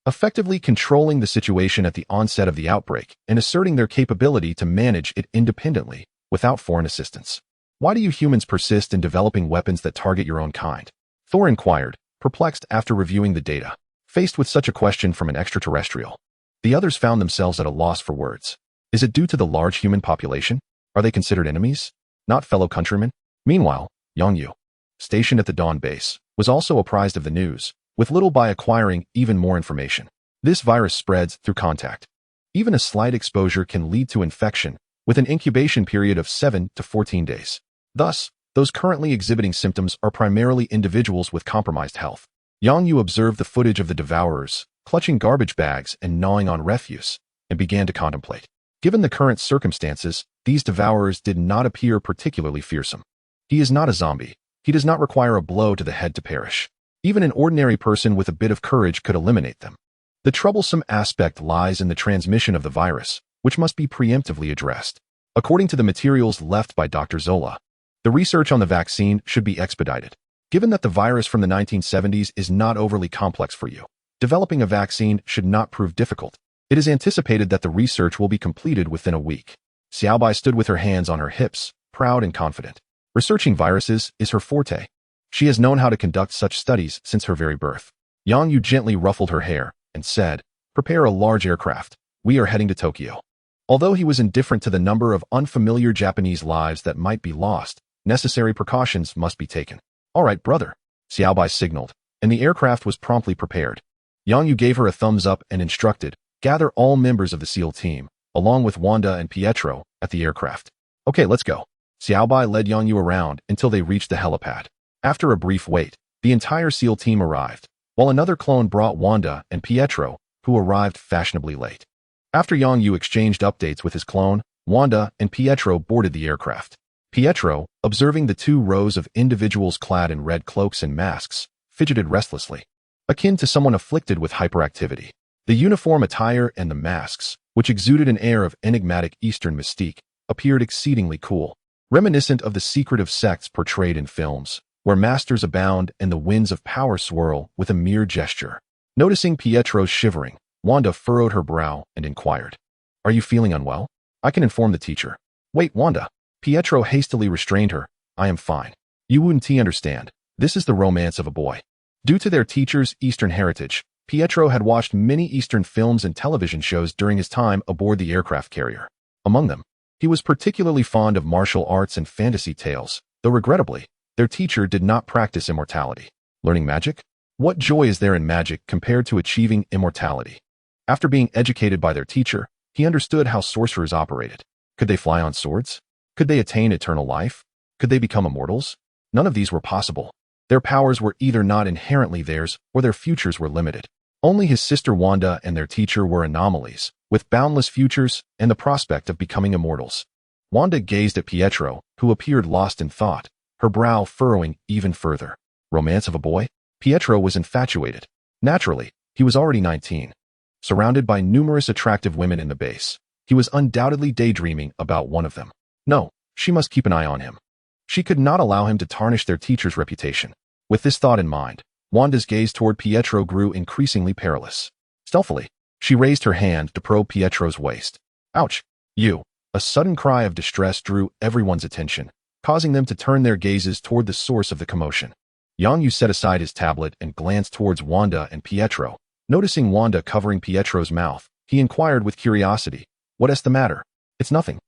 effectively controlling the situation at the onset of the outbreak and asserting their capability to manage it independently, without foreign assistance. Why do you humans persist in developing weapons that target your own kind? Thor inquired, perplexed after reviewing the data. Faced with such a question from an extraterrestrial, the others found themselves at a loss for words. Is it due to the large human population? Are they considered enemies, not fellow countrymen? Meanwhile, Yongyu, stationed at the Dawn base, was also apprised of the news, with little by acquiring even more information. This virus spreads through contact. Even a slight exposure can lead to infection, with an incubation period of 7 to 14 days. Thus, those currently exhibiting symptoms are primarily individuals with compromised health. Yongyu observed the footage of the devourers, clutching garbage bags and gnawing on refuse, and began to contemplate. Given the current circumstances, these devourers did not appear particularly fearsome. He is not a zombie. He does not require a blow to the head to perish. Even an ordinary person with a bit of courage could eliminate them. The troublesome aspect lies in the transmission of the virus, which must be preemptively addressed. According to the materials left by Dr. Zola, the research on the vaccine should be expedited. Given that the virus from the 1970s is not overly complex for you, developing a vaccine should not prove difficult. It is anticipated that the research will be completed within a week. Xiaobai stood with her hands on her hips, proud and confident. Researching viruses is her forte. She has known how to conduct such studies since her very birth. Yongyu gently ruffled her hair and said, "Prepare a large aircraft. We are heading to Tokyo." Although he was indifferent to the number of unfamiliar Japanese lives that might be lost, necessary precautions must be taken. "All right, brother," Xiaobai signaled, and the aircraft was promptly prepared. Yongyu gave her a thumbs up and instructed, "Gather all members of the SEAL team, along with Wanda and Pietro, at the aircraft." "Okay, let's go." Xiaobai led Yongyu around until they reached the helipad. After a brief wait, the entire SEAL team arrived, while another clone brought Wanda and Pietro, who arrived fashionably late. After Yongyu exchanged updates with his clone, Wanda and Pietro boarded the aircraft. Pietro, observing the 2 rows of individuals clad in red cloaks and masks, fidgeted restlessly, akin to someone afflicted with hyperactivity. The uniform attire and the masks, which exuded an air of enigmatic Eastern mystique, appeared exceedingly cool, reminiscent of the secretive sects portrayed in films, where masters abound and the winds of power swirl with a mere gesture. Noticing Pietro's shivering, Wanda furrowed her brow and inquired, "Are you feeling unwell? I can inform the teacher." "Wait, Wanda." Pietro hastily restrained her. "I am fine. You wouldn't understand. This is the romance of a boy." Due to their teacher's Eastern heritage, Pietro had watched many Eastern films and television shows during his time aboard the aircraft carrier. Among them, he was particularly fond of martial arts and fantasy tales, though regrettably, their teacher did not practice immortality. Learning magic? What joy is there in magic compared to achieving immortality? After being educated by their teacher, he understood how sorcerers operated. Could they fly on swords? Could they attain eternal life? Could they become immortals? None of these were possible. Their powers were either not inherently theirs or their futures were limited. Only his sister Wanda and their teacher were anomalies, with boundless futures and the prospect of becoming immortals. Wanda gazed at Pietro, who appeared lost in thought, her brow furrowing even further. Romance of a boy? Pietro was infatuated. Naturally, he was already 19. Surrounded by numerous attractive women in the base, he was undoubtedly daydreaming about one of them. No, she must keep an eye on him. She could not allow him to tarnish their teacher's reputation. With this thought in mind, Wanda's gaze toward Pietro grew increasingly perilous. Stealthily, she raised her hand to probe Pietro's waist. "Ouch! You!" A sudden cry of distress drew everyone's attention, causing them to turn their gazes toward the source of the commotion. Yongyu set aside his tablet and glanced towards Wanda and Pietro. Noticing Wanda covering Pietro's mouth, he inquired with curiosity, "What's the matter?" "It's nothing."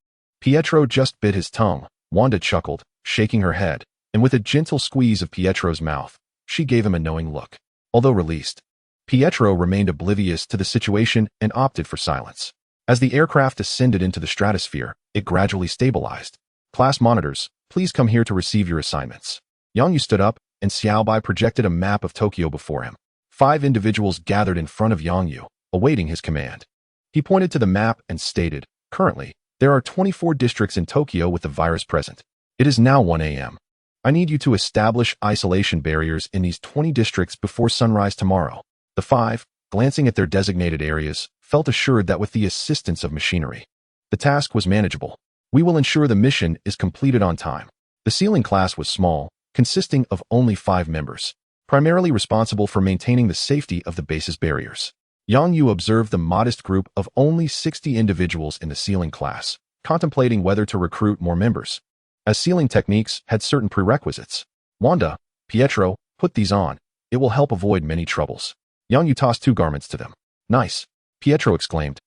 Pietro just bit his tongue. Wanda chuckled, shaking her head, and with a gentle squeeze of Pietro's mouth, she gave him a knowing look. Although released, Pietro remained oblivious to the situation and opted for silence. As the aircraft ascended into the stratosphere, it gradually stabilized. "Class monitors, please come here to receive your assignments." Yongyu stood up, and Xiaobai projected a map of Tokyo before him. 5 individuals gathered in front of Yongyu, awaiting his command. He pointed to the map and stated, "Currently, there are 24 districts in Tokyo with the virus present. It is now 1 a.m. I need you to establish isolation barriers in these 20 districts before sunrise tomorrow." The 5, glancing at their designated areas, felt assured that with the assistance of machinery, the task was manageable. "We will ensure the mission is completed on time." The sealing class was small, consisting of only 5 members, primarily responsible for maintaining the safety of the base's barriers. Yang Yu observed the modest group of only 60 individuals in the sealing class, contemplating whether to recruit more members. As sealing techniques had certain prerequisites. Wanda, Pietro, put these on. It will help avoid many troubles. Yang Yu tossed 2 garments to them. Nice, Pietro exclaimed,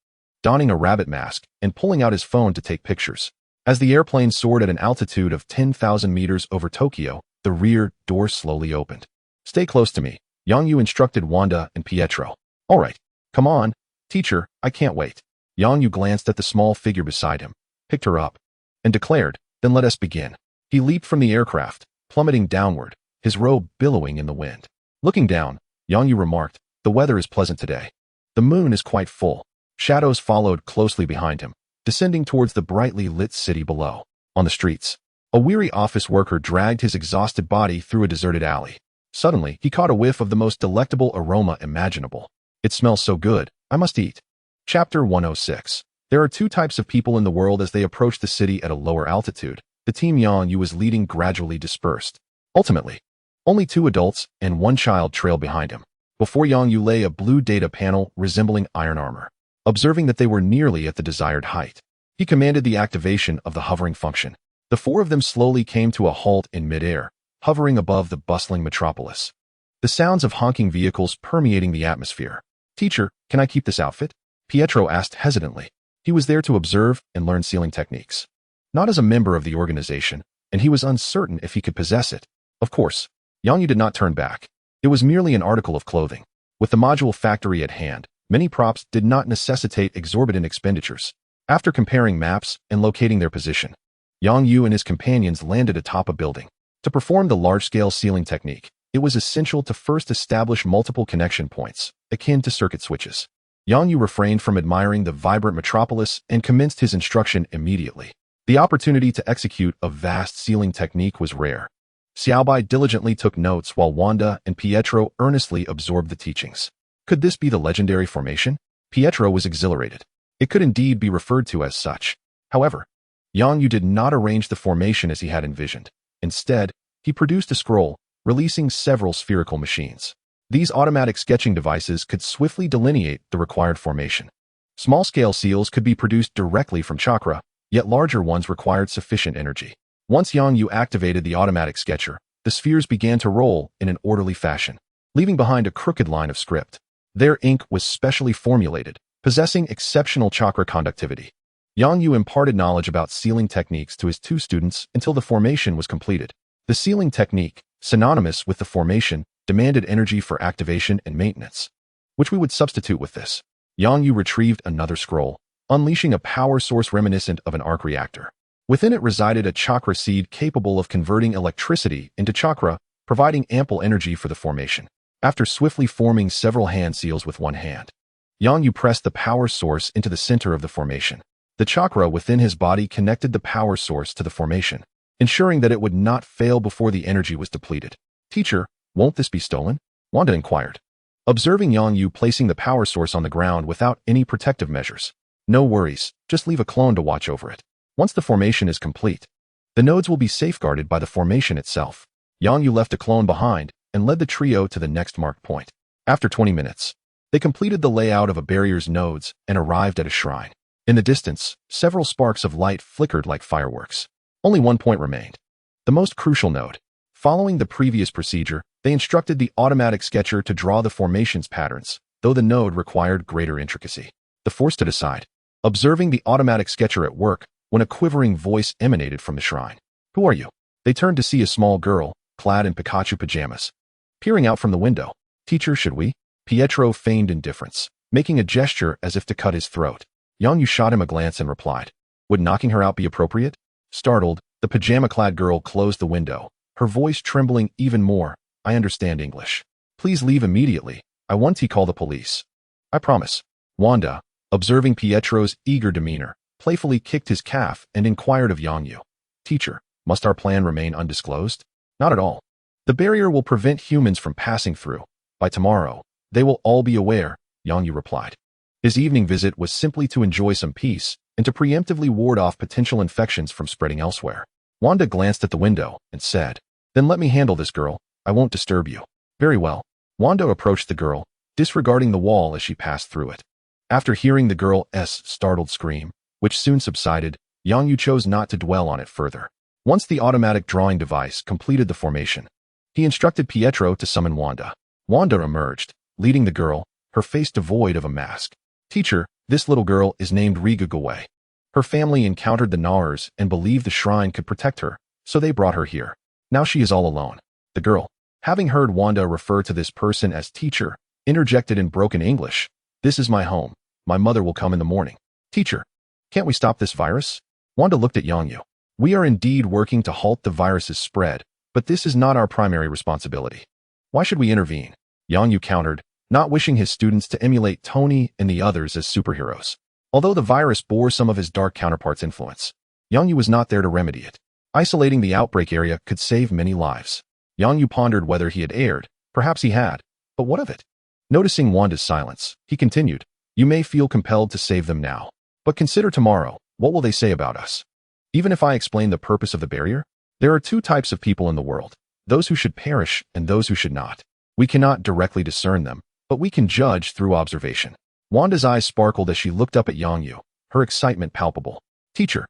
donning a rabbit mask and pulling out his phone to take pictures. As the airplane soared at an altitude of 10,000 meters over Tokyo, the rear door slowly opened. Stay close to me, Yang Yu instructed Wanda and Pietro. All right, come on, teacher, I can't wait. Yang Yu glanced at the small figure beside him, picked her up, and declared, then let us begin. He leaped from the aircraft, plummeting downward, his robe billowing in the wind. Looking down, Yang Yu remarked, the weather is pleasant today. The moon is quite full. Shadows followed closely behind him, descending towards the brightly lit city below. On the streets, a weary office worker dragged his exhausted body through a deserted alley. Suddenly, he caught a whiff of the most delectable aroma imaginable. It smells so good, I must eat. Chapter 106. There are 2 types of people in the world. As they approached the city at a lower altitude, the team Yang Yu was leading gradually dispersed. Ultimately, only 2 adults and 1 child trailed behind him. Before Yang Yu lay a blue data panel resembling iron armor. Observing that they were nearly at the desired height, he commanded the activation of the hovering function. The 4 of them slowly came to a halt in midair, hovering above the bustling metropolis. The sounds of honking vehicles permeating the atmosphere. Teacher, can I keep this outfit? Pietro asked hesitantly. He was there to observe and learn sealing techniques. Not as a member of the organization, and he was uncertain if he could possess it. Of course, Yang Yu did not turn back. It was merely an article of clothing. With the module factory at hand, many props did not necessitate exorbitant expenditures. After comparing maps and locating their position, Yang Yu and his companions landed atop a building. To perform the large-scale sealing technique, it was essential to first establish multiple connection points, akin to circuit switches. Yang Yu refrained from admiring the vibrant metropolis and commenced his instruction immediately. The opportunity to execute a vast sealing technique was rare. Xiaobai diligently took notes while Wanda and Pietro earnestly absorbed the teachings. Could this be the legendary formation? Pietro was exhilarated. It could indeed be referred to as such. However, Yang Yu did not arrange the formation as he had envisioned. Instead, he produced a scroll, releasing several spherical machines. These automatic sketching devices could swiftly delineate the required formation. Small-scale seals could be produced directly from chakra, yet larger ones required sufficient energy. Once Yang Yu activated the automatic sketcher, the spheres began to roll in an orderly fashion, leaving behind a crooked line of script. Their ink was specially formulated, possessing exceptional chakra conductivity. Yang Yu imparted knowledge about sealing techniques to his 2 students until the formation was completed. The sealing technique, synonymous with the formation, demanded energy for activation and maintenance, which we would substitute with this. Yang Yu retrieved another scroll, unleashing a power source reminiscent of an arc reactor. Within it resided a chakra seed capable of converting electricity into chakra, providing ample energy for the formation. After swiftly forming several hand seals with 1 hand, Yang Yu pressed the power source into the center of the formation. The chakra within his body connected the power source to the formation, ensuring that it would not fail before the energy was depleted. Teacher, won't this be stolen? Wanda inquired, observing Yang Yu placing the power source on the ground without any protective measures. No worries, just leave a clone to watch over it. Once the formation is complete, the nodes will be safeguarded by the formation itself. Yang Yu left a clone behind and led the trio to the next marked point. After 20 minutes, they completed the layout of a barrier's nodes and arrived at a shrine. In the distance, several sparks of light flickered like fireworks. Only 1 point remained, the most crucial node. Following the previous procedure, they instructed the automatic sketcher to draw the formation's patterns, though the node required greater intricacy. The 4 stood aside, observing the automatic sketcher at work, when a quivering voice emanated from the shrine. Who are you? They turned to see a small girl, clad in Pikachu pajamas, peering out from the window. Teacher, should we? Pietro feigned indifference, making a gesture as if to cut his throat. Yang Yu shot him a glance and replied, would knocking her out be appropriate? Startled, the pajama-clad girl closed the window, her voice trembling even more. I understand English. Please leave immediately. I want to call the police. I promise. Wanda, observing Pietro's eager demeanor, playfully kicked his calf and inquired of Yang Yu. Teacher, must our plan remain undisclosed? Not at all. The barrier will prevent humans from passing through. By tomorrow, they will all be aware, Yang Yu replied. His evening visit was simply to enjoy some peace and to preemptively ward off potential infections from spreading elsewhere. Wanda glanced at the window and said, then let me handle this girl. I won't disturb you. Very well. Wanda approached the girl, disregarding the wall as she passed through it. After hearing the girl's startled scream, which soon subsided, Yang Yu chose not to dwell on it further. Once the automatic drawing device completed the formation, he instructed Pietro to summon Wanda. Wanda emerged, leading the girl, her face devoid of a mask. "Teacher, this little girl is named Rigugaway. Her family encountered the Gnawers and believed the shrine could protect her, so they brought her here. Now she is all alone." The girl, having heard Wanda refer to this person as teacher, interjected in broken English, "This is my home. My mother will come in the morning." "Teacher, can't we stop this virus?" Wanda looked at Yang Yu. "We are indeed working to halt the virus's spread, but this is not our primary responsibility. Why should we intervene?" Yang Yu countered, not wishing his students to emulate Tony and the others as superheroes. Although the virus bore some of his dark counterpart's influence, Yang Yu was not there to remedy it. Isolating the outbreak area could save many lives. Yang Yu pondered whether he had erred. Perhaps he had. But what of it? Noticing Wanda's silence, he continued, "You may feel compelled to save them now. But consider tomorrow. What will they say about us? Even if I explain the purpose of the barrier? There are two types of people in the world, those who should perish and those who should not. We cannot directly discern them, but we can judge through observation." Wanda's eyes sparkled as she looked up at Yang Yu, her excitement palpable. "Teacher,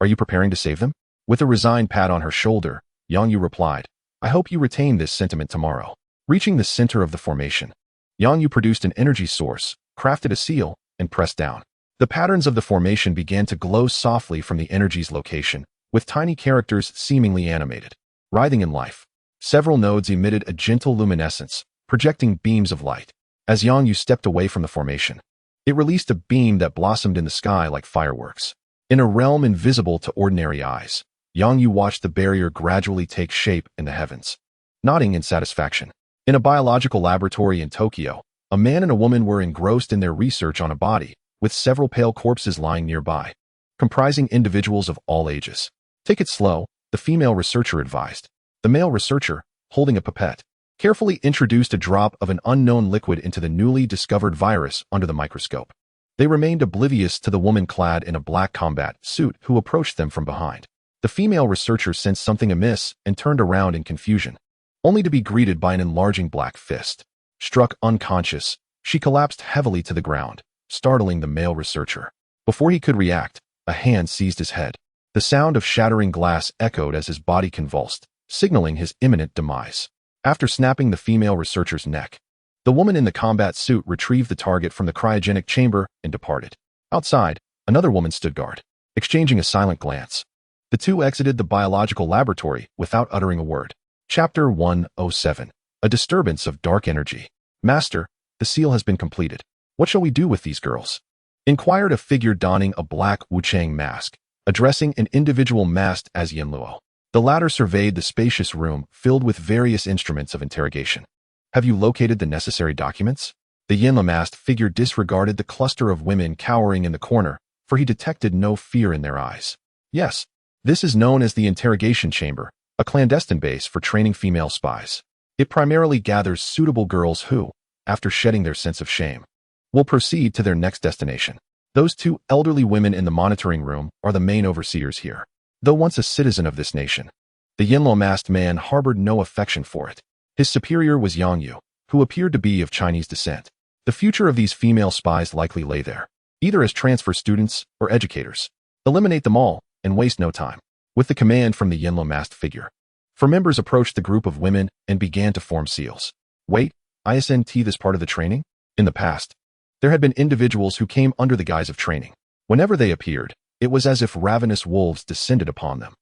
are you preparing to save them?" With a resigned pat on her shoulder, Yang Yu replied, "I hope you retain this sentiment tomorrow." Reaching the center of the formation, Yang Yu produced an energy source, crafted a seal, and pressed down. The patterns of the formation began to glow softly from the energy's location, with tiny characters seemingly animated, writhing in life. Several nodes emitted a gentle luminescence, projecting beams of light. As Yang Yu stepped away from the formation, it released a beam that blossomed in the sky like fireworks. In a realm invisible to ordinary eyes, Yang Yu watched the barrier gradually take shape in the heavens, nodding in satisfaction. In a biological laboratory in Tokyo, a man and a woman were engrossed in their research on a body, with several pale corpses lying nearby, comprising individuals of all ages. "Take it slow," the female researcher advised. The male researcher, holding a pipette, carefully introduced a drop of an unknown liquid into the newly discovered virus under the microscope. They remained oblivious to the woman clad in a black combat suit who approached them from behind. The female researcher sensed something amiss and turned around in confusion, only to be greeted by an enlarging black fist. Struck unconscious, she collapsed heavily to the ground, startling the male researcher. Before he could react, a hand seized his head. The sound of shattering glass echoed as his body convulsed, signaling his imminent demise. After snapping the female researcher's neck, the woman in the combat suit retrieved the target from the cryogenic chamber and departed. Outside, another woman stood guard, exchanging a silent glance. The two exited the biological laboratory without uttering a word. Chapter 107. A disturbance of dark energy. "Master, the seal has been completed. What shall we do with these girls?" inquired a figure donning a black Wuchang mask, addressing an individual masked as Yinluo. The latter surveyed the spacious room filled with various instruments of interrogation. "Have you located the necessary documents?" The Yinluo masked figure disregarded the cluster of women cowering in the corner, for he detected no fear in their eyes. "Yes. This is known as the interrogation chamber, a clandestine base for training female spies. It primarily gathers suitable girls who, after shedding their sense of shame, will proceed to their next destination. Those two elderly women in the monitoring room are the main overseers here. Though once a citizen of this nation, the Yinluo masked man harbored no affection for it. His superior was Yang Yu, who appeared to be of Chinese descent. The future of these female spies likely lay there, either as transfer students or educators. Eliminate them all, and waste no time. With the command from the Yinluo masked figure, four members approached the group of women and began to form seals. Wait, isn't this part of the training? In the past, there had been individuals who came under the guise of training. Whenever they appeared, it was as if ravenous wolves descended upon them.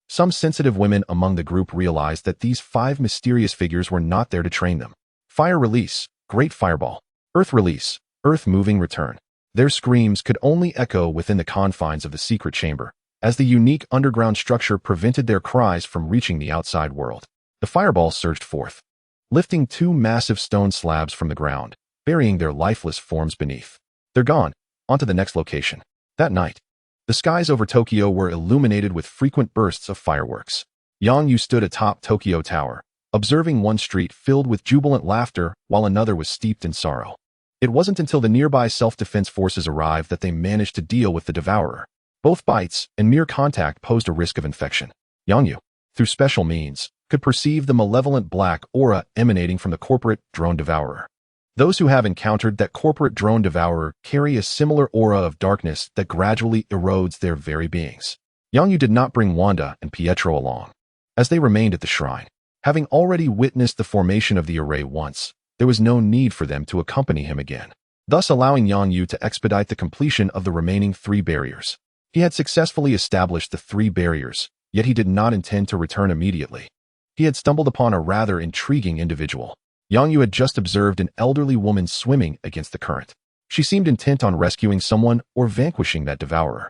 Some sensitive women among the group realized that these 5 mysterious figures were not there to train them. Fire release, great fireball. Earth release, earth moving return. Their screams could only echo within the confines of the secret chamber, as the unique underground structure prevented their cries from reaching the outside world. The fireball surged forth, lifting 2 massive stone slabs from the ground, burying their lifeless forms beneath. "They're gone. On to the next location." That night, the skies over Tokyo were illuminated with frequent bursts of fireworks. Yang Yu stood atop Tokyo Tower, observing one street filled with jubilant laughter while another was steeped in sorrow. It wasn't until the nearby self-defense forces arrived that they managed to deal with the devourer. Both bites and mere contact posed a risk of infection. Yang Yu, through special means, could perceive the malevolent black aura emanating from the corporate drone devourer. Those who have encountered that corporate drone devourer carry a similar aura of darkness that gradually erodes their very beings. Yang Yu did not bring Wanda and Pietro along. As they remained at the shrine, having already witnessed the formation of the array once, there was no need for them to accompany him again, thus allowing Yang Yu to expedite the completion of the remaining 3 barriers. He had successfully established the 3 barriers, yet he did not intend to return immediately. He had stumbled upon a rather intriguing individual. Yang Yu had just observed an elderly woman swimming against the current. She seemed intent on rescuing someone or vanquishing that devourer.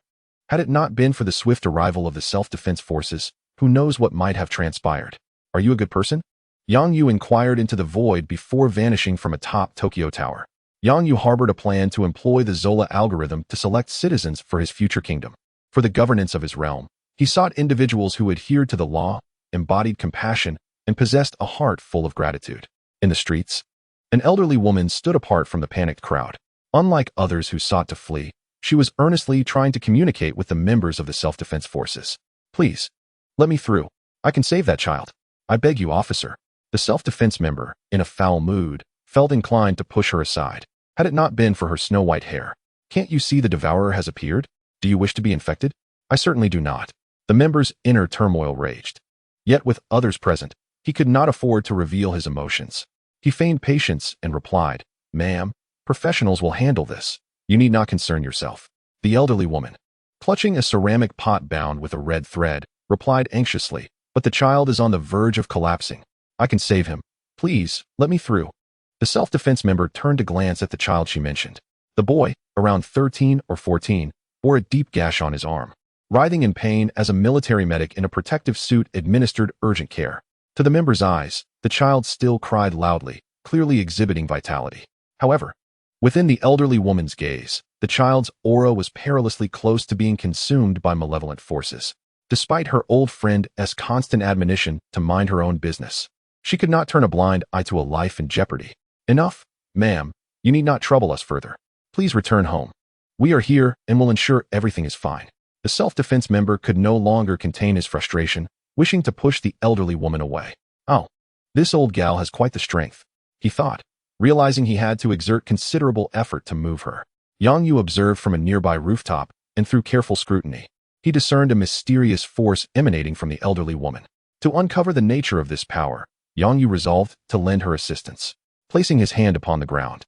Had it not been for the swift arrival of the self-defense forces, who knows what might have transpired. Are you a good person? Yang Yu inquired into the void before vanishing from atop Tokyo Tower. Yang Yu harbored a plan to employ the Zola algorithm to select citizens for his future kingdom. For the governance of his realm, he sought individuals who adhered to the law, embodied compassion, and possessed a heart full of gratitude. In the streets, an elderly woman stood apart from the panicked crowd. Unlike others who sought to flee, she was earnestly trying to communicate with the members of the self-defense forces. Please, let me through. I can save that child. I beg you, officer. The self-defense member, in a foul mood, felt inclined to push her aside. Had it not been for her snow-white hair. Can't you see the devourer has appeared? Do you wish to be infected? I certainly do not. The member's inner turmoil raged. Yet with others present, he could not afford to reveal his emotions. He feigned patience and replied, Ma'am, professionals will handle this. You need not concern yourself. The elderly woman, clutching a ceramic pot bound with a red thread, replied anxiously, but the child is on the verge of collapsing. I can save him. Please, let me through. The self-defense member turned to glance at the child she mentioned. The boy, around 13 or 14, bore a deep gash on his arm. Writhing in pain as a military medic in a protective suit administered urgent care. To the member's eyes, the child still cried loudly, clearly exhibiting vitality. However, within the elderly woman's gaze, the child's aura was perilously close to being consumed by malevolent forces. Despite her old friend's constant admonition to mind her own business, she could not turn a blind eye to a life in jeopardy. Enough, ma'am. You need not trouble us further. Please return home. We are here and will ensure everything is fine. The self-defense member could no longer contain his frustration, wishing to push the elderly woman away. Oh, this old gal has quite the strength, he thought, realizing he had to exert considerable effort to move her. Yang Yu observed from a nearby rooftop, and through careful scrutiny, he discerned a mysterious force emanating from the elderly woman. To uncover the nature of this power, Yang Yu resolved to lend her assistance. Placing his hand upon the ground,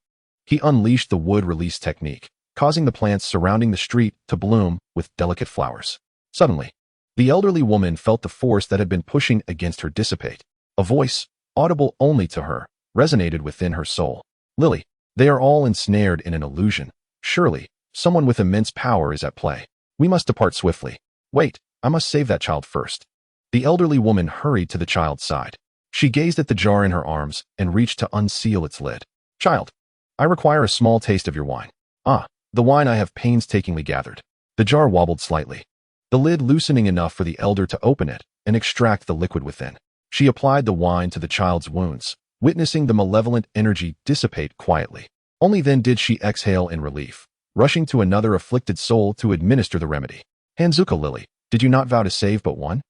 he unleashed the wood release technique, causing the plants surrounding the street to bloom with delicate flowers. Suddenly, the elderly woman felt the force that had been pushing against her dissipate. A voice, audible only to her, resonated within her soul. Lily, they are all ensnared in an illusion. Surely, someone with immense power is at play. We must depart swiftly. Wait, I must save that child first. The elderly woman hurried to the child's side. She gazed at the jar in her arms and reached to unseal its lid. Child, I require a small taste of your wine. Ah, the wine I have painstakingly gathered. The jar wobbled slightly, the lid loosening enough for the elder to open it and extract the liquid within. She applied the wine to the child's wounds, witnessing the malevolent energy dissipate quietly. Only then did she exhale in relief, rushing to another afflicted soul to administer the remedy. Hanzuka Lily, did you not vow to save but one?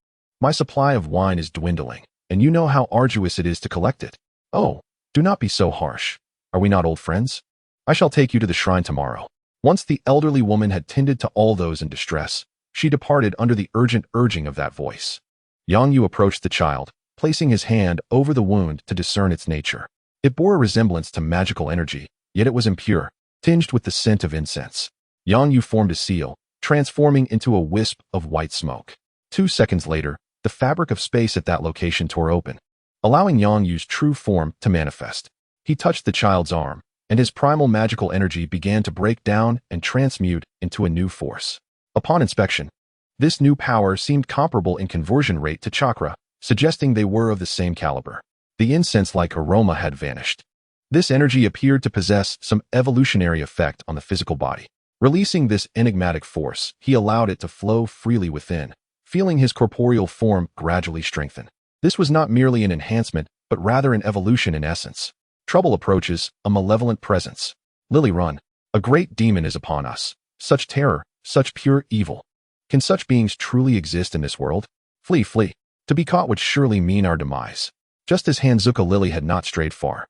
My supply of wine is dwindling, and you know how arduous it is to collect it. Oh, do not be so harsh. Are we not old friends? I shall take you to the shrine tomorrow. Once the elderly woman had tended to all those in distress, she departed under the urgent urging of that voice. Yang Yu approached the child, placing his hand over the wound to discern its nature. It bore a resemblance to magical energy, yet it was impure, tinged with the scent of incense. Yang Yu formed a seal, transforming into a wisp of white smoke. 2 seconds later, the fabric of space at that location tore open, allowing Yang Yu's true form to manifest. He touched the child's arm, and his primal magical energy began to break down and transmute into a new force. Upon inspection, this new power seemed comparable in conversion rate to chakra, suggesting they were of the same caliber. The incense-like aroma had vanished. This energy appeared to possess some evolutionary effect on the physical body. Releasing this enigmatic force, he allowed it to flow freely within, feeling his corporeal form gradually strengthen. This was not merely an enhancement, but rather an evolution in essence. Trouble approaches, a malevolent presence. Lily, run. A great demon is upon us. Such terror, such pure evil. Can such beings truly exist in this world? Flee, flee. To be caught would surely mean our demise. Just as Hanzuka Lily had not strayed far.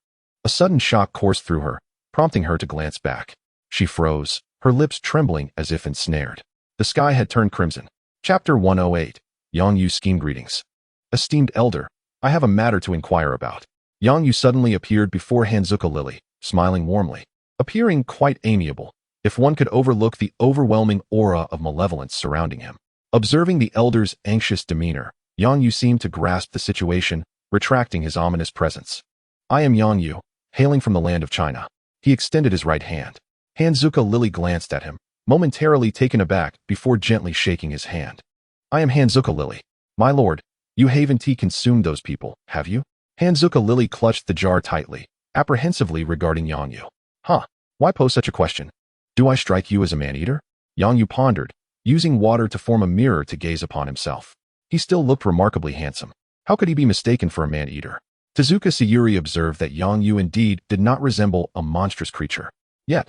A sudden shock coursed through her, prompting her to glance back. She froze, her lips trembling as if ensnared. The sky had turned crimson. Chapter 108. Yang Yu scheme greetings. Esteemed elder, I have a matter to inquire about. Yang Yu suddenly appeared before Hanzuka Lily, smiling warmly, appearing quite amiable, if one could overlook the overwhelming aura of malevolence surrounding him. Observing the elder's anxious demeanor, Yang Yu seemed to grasp the situation, retracting his ominous presence. I am Yang Yu, hailing from the land of China. He extended his right hand. Hanzuka Lily glanced at him, momentarily taken aback before gently shaking his hand. I am Hanzuka Lily. My lord, you haven't consumed those people, have you? Hanzuka Lily clutched the jar tightly, apprehensively regarding Yang Yu. Huh, why pose such a question? Do I strike you as a man-eater? Yang Yu pondered, using water to form a mirror to gaze upon himself. He still looked remarkably handsome. How could he be mistaken for a man-eater? Tezuka Sayuri observed that Yang Yu indeed did not resemble a monstrous creature. Yet,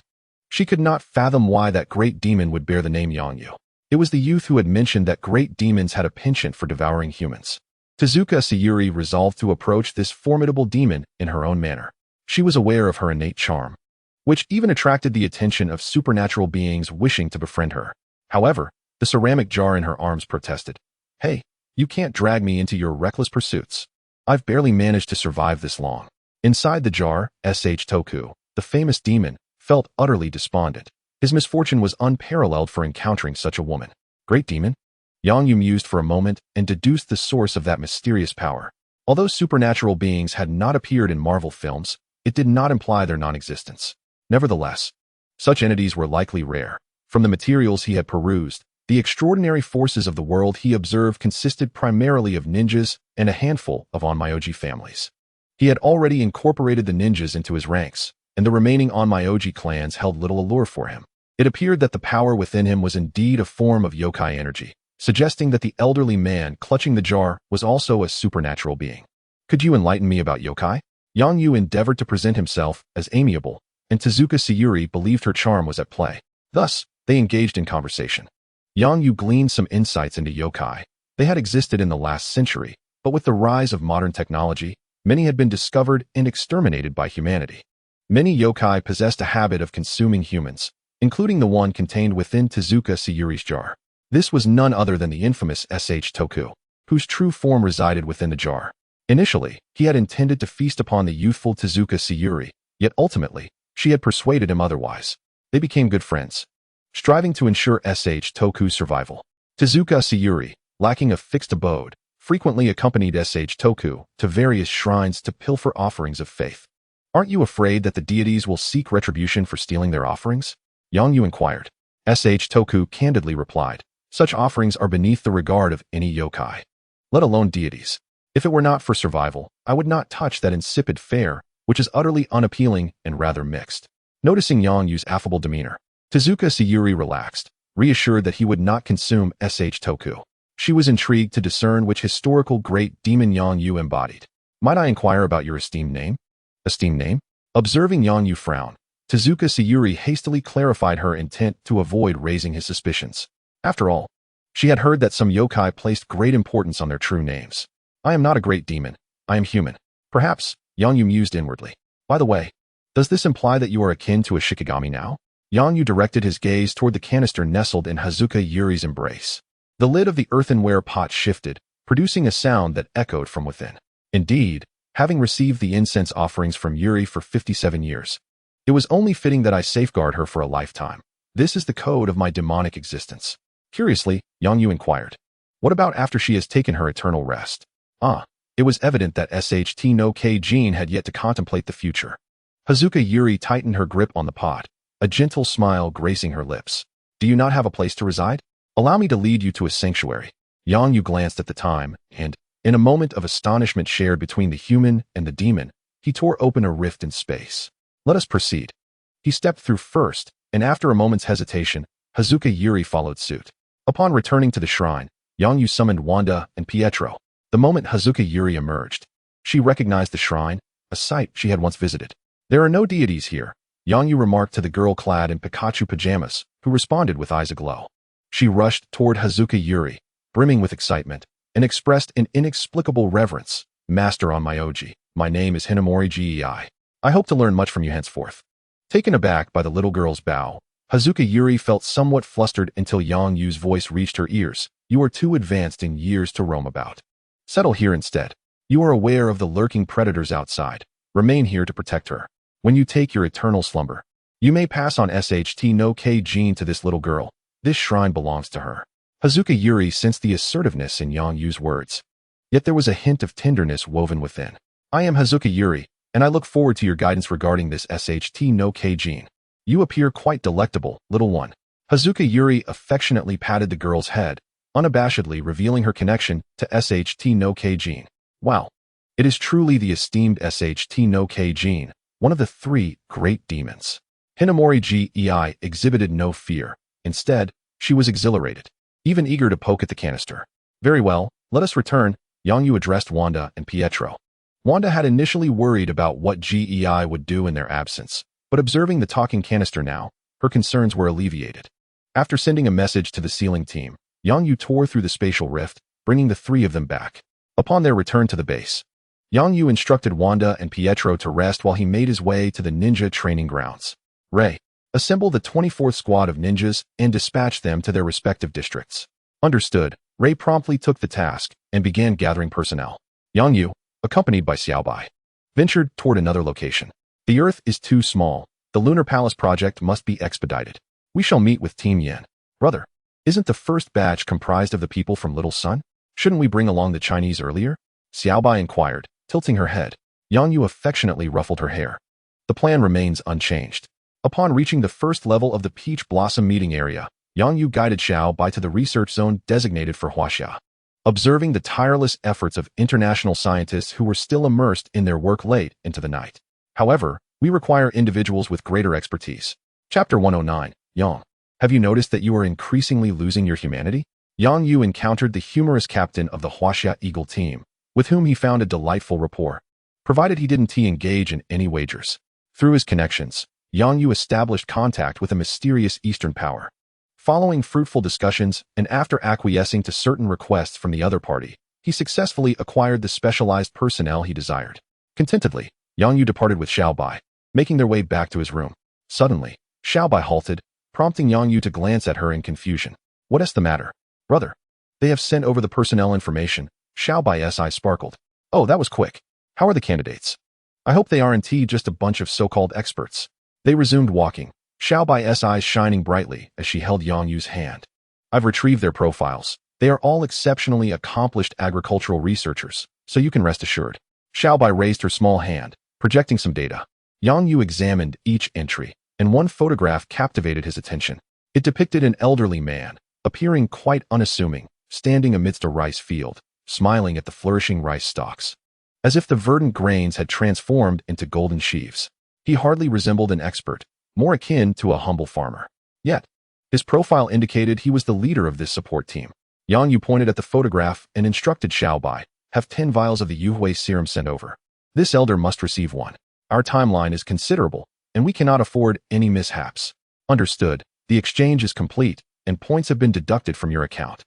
she could not fathom why that great demon would bear the name Yang Yu. It was the youth who had mentioned that great demons had a penchant for devouring humans. Tezuka Sayuri resolved to approach this formidable demon in her own manner. She was aware of her innate charm, which even attracted the attention of supernatural beings wishing to befriend her. However, the ceramic jar in her arms protested. Hey, you can't drag me into your reckless pursuits. I've barely managed to survive this long. Inside the jar, Toku, the famous demon, felt utterly despondent. His misfortune was unparalleled for encountering such a woman. Great demon? Yang Yu mused for a moment and deduced the source of that mysterious power. Although supernatural beings had not appeared in Marvel films, it did not imply their non-existence. Nevertheless, such entities were likely rare. From the materials he had perused, the extraordinary forces of the world he observed consisted primarily of ninjas and a handful of Onmyoji families. He had already incorporated the ninjas into his ranks, and the remaining Onmyoji clans held little allure for him. It appeared that the power within him was indeed a form of yokai energy, suggesting that the elderly man clutching the jar was also a supernatural being. Could you enlighten me about yokai? Yang Yu endeavored to present himself as amiable, and Tezuka Sayuri believed her charm was at play. Thus, they engaged in conversation. Yang Yu gleaned some insights into yokai. They had existed in the last century, but with the rise of modern technology, many had been discovered and exterminated by humanity. Many yokai possessed a habit of consuming humans, including the one contained within Tezuka Sayuri's jar. This was none other than the infamous Toku, whose true form resided within the jar. Initially, he had intended to feast upon the youthful Tezuka Sayuri, yet ultimately, she had persuaded him otherwise. They became good friends, striving to ensure Toku's survival. Tezuka Sayuri, lacking a fixed abode, frequently accompanied Toku to various shrines to pilfer offerings of faith. Aren't you afraid that the deities will seek retribution for stealing their offerings? Yang Yu inquired. Toku candidly replied, such offerings are beneath the regard of any yokai, let alone deities. If it were not for survival, I would not touch that insipid fare, which is utterly unappealing and rather mixed. Noticing Yang Yu's affable demeanor, Tezuka Sayuri relaxed, reassured that he would not consume Toku. She was intrigued to discern which historical great demon Yang Yu embodied. Might I inquire about your esteemed name? Esteemed name? Observing Yang Yu frown, Tezuka Sayuri hastily clarified her intent to avoid raising his suspicions. After all, she had heard that some yokai placed great importance on their true names. I am not a great demon. I am human. Perhaps, Yang Yu mused inwardly. By the way, does this imply that you are akin to a Shikigami now? Yang Yu directed his gaze toward the canister nestled in Hazuka Yuri's embrace. The lid of the earthenware pot shifted, producing a sound that echoed from within. Indeed, having received the incense offerings from Yuri for 57 years, it was only fitting that I safeguard her for a lifetime. This is the code of my demonic existence. Curiously, Yang Yu inquired, what about after she has taken her eternal rest? It was evident that SHT no K-Jin had yet to contemplate the future. Hazuka Yuri tightened her grip on the pot, a gentle smile gracing her lips. Do you not have a place to reside? Allow me to lead you to a sanctuary. Yang Yu glanced at the time, and, in a moment of astonishment shared between the human and the demon, he tore open a rift in space. Let us proceed. He stepped through first, and after a moment's hesitation, Hazuka Yuri followed suit. Upon returning to the shrine, Yang Yu summoned Wanda and Pietro. The moment Hazuka Yuri emerged, she recognized the shrine, a site she had once visited. There are no deities here, Yang Yu remarked to the girl clad in Pikachu pajamas, who responded with eyes aglow. She rushed toward Hazuka Yuri, brimming with excitement, and expressed an inexplicable reverence. Master Onmyoji, my name is Hinamori Gei. I hope to learn much from you henceforth. Taken aback by the little girl's bow, Hazuka Yuri felt somewhat flustered until Yang Yu's voice reached her ears. You are too advanced in years to roam about. Settle here instead. You are aware of the lurking predators outside. Remain here to protect her. When you take your eternal slumber, you may pass on SHT no K gene to this little girl. This shrine belongs to her. Hazuka Yuri sensed the assertiveness in Yang Yu's words. Yet there was a hint of tenderness woven within. I am Hazuka Yuri, and I look forward to your guidance regarding this SHT no K gene. You appear quite delectable, little one. Hazuka Yuri affectionately patted the girl's head, unabashedly revealing her connection to SHT no K gene. Wow. It is truly the esteemed SHT no K gene, one of the three great demons. Hinamori Gei exhibited no fear. Instead, she was exhilarated, even eager to poke at the canister. Very well, let us return, Yang Yu addressed Wanda and Pietro. Wanda had initially worried about what Gei would do in their absence, but observing the talking canister now, her concerns were alleviated. After sending a message to the sealing team, Yang Yu tore through the spatial rift, bringing the three of them back. Upon their return to the base, Yang Yu instructed Wanda and Pietro to rest while he made his way to the ninja training grounds. Ray, assemble the 24th squad of ninjas and dispatch them to their respective districts. Understood. Ray promptly took the task and began gathering personnel. Yang Yu, accompanied by Xiaobai, ventured toward another location. The Earth is too small. The Lunar Palace project must be expedited. We shall meet with Team Yen. Brother, isn't the first batch comprised of the people from Little Sun? Shouldn't we bring along the Chinese earlier? Xiaobai inquired, tilting her head. Yang Yu affectionately ruffled her hair. The plan remains unchanged. Upon reaching the first level of the Peach Blossom meeting area, Yang Yu guided Xiaobai to the research zone designated for Huaxia. Observing the tireless efforts of international scientists who were still immersed in their work late into the night. However, we require individuals with greater expertise. Chapter 109, Yang. Have you noticed that you are increasingly losing your humanity? Yang Yu encountered the humorous captain of the Huaxia Eagle team, with whom he found a delightful rapport, provided he didn't engage in any wagers. Through his connections, Yang Yu established contact with a mysterious Eastern power. Following fruitful discussions and after acquiescing to certain requests from the other party, he successfully acquired the specialized personnel he desired. Contentedly, Yang Yu departed with Xiaobai, making their way back to his room. Suddenly, Xiaobai halted, prompting Yang Yu to glance at her in confusion. What's the matter? Brother, they have sent over the personnel information. Xiaobai's eye sparkled. Oh, that was quick. How are the candidates? I hope they aren't just a bunch of so-called experts. They resumed walking, Xiaobai's eyes shining brightly as she held Yang Yu's hand. I've retrieved their profiles. They are all exceptionally accomplished agricultural researchers, so you can rest assured. Xiaobai raised her small hand, projecting some data. Yang Yu examined each entry, and one photograph captivated his attention. It depicted an elderly man, appearing quite unassuming, standing amidst a rice field, smiling at the flourishing rice stalks. As if the verdant grains had transformed into golden sheaves. He hardly resembled an expert, more akin to a humble farmer. Yet, his profile indicated he was the leader of this support team. Yang Yu pointed at the photograph and instructed Xiaobai, have 10 vials of the Yuhui serum sent over. This elder must receive one. Our timeline is considerable, and we cannot afford any mishaps. Understood. The exchange is complete, and points have been deducted from your account.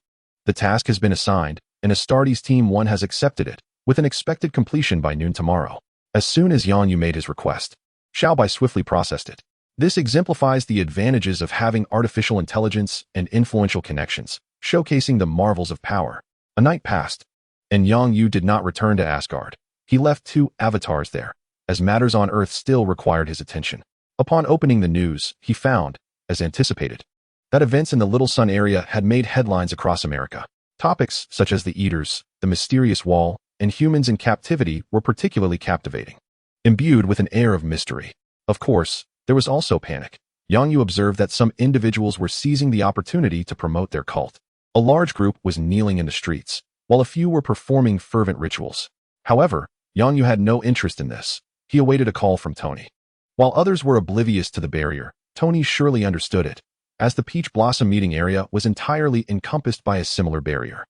The task has been assigned, and Astartes Team 1 has accepted it, with an expected completion by noon tomorrow. As soon as Yang Yu made his request, Xiaobai swiftly processed it. This exemplifies the advantages of having artificial intelligence and influential connections, showcasing the marvels of power. A night passed, and Yang Yu did not return to Asgard. He left 2 avatars there, as matters on Earth still required his attention. Upon opening the news, he found, as anticipated, that events in the Little Sun area had made headlines across America. Topics such as the Eaters, the mysterious wall, and humans in captivity were particularly captivating, imbued with an air of mystery. Of course, there was also panic. Yang Yu observed that some individuals were seizing the opportunity to promote their cult. A large group was kneeling in the streets, while a few were performing fervent rituals. However, Yang Yu had no interest in this. He awaited a call from Tony. While others were oblivious to the barrier, Tony surely understood it, as the Peach Blossom meeting area was entirely encompassed by a similar barrier.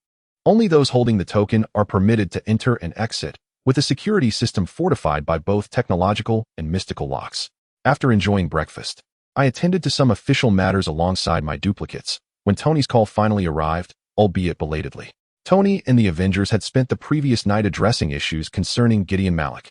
Only those holding the token are permitted to enter and exit, with a security system fortified by both technological and mystical locks. After enjoying breakfast, I attended to some official matters alongside my duplicates, when Tony's call finally arrived, albeit belatedly. Tony and the Avengers had spent the previous night addressing issues concerning Gideon Malik.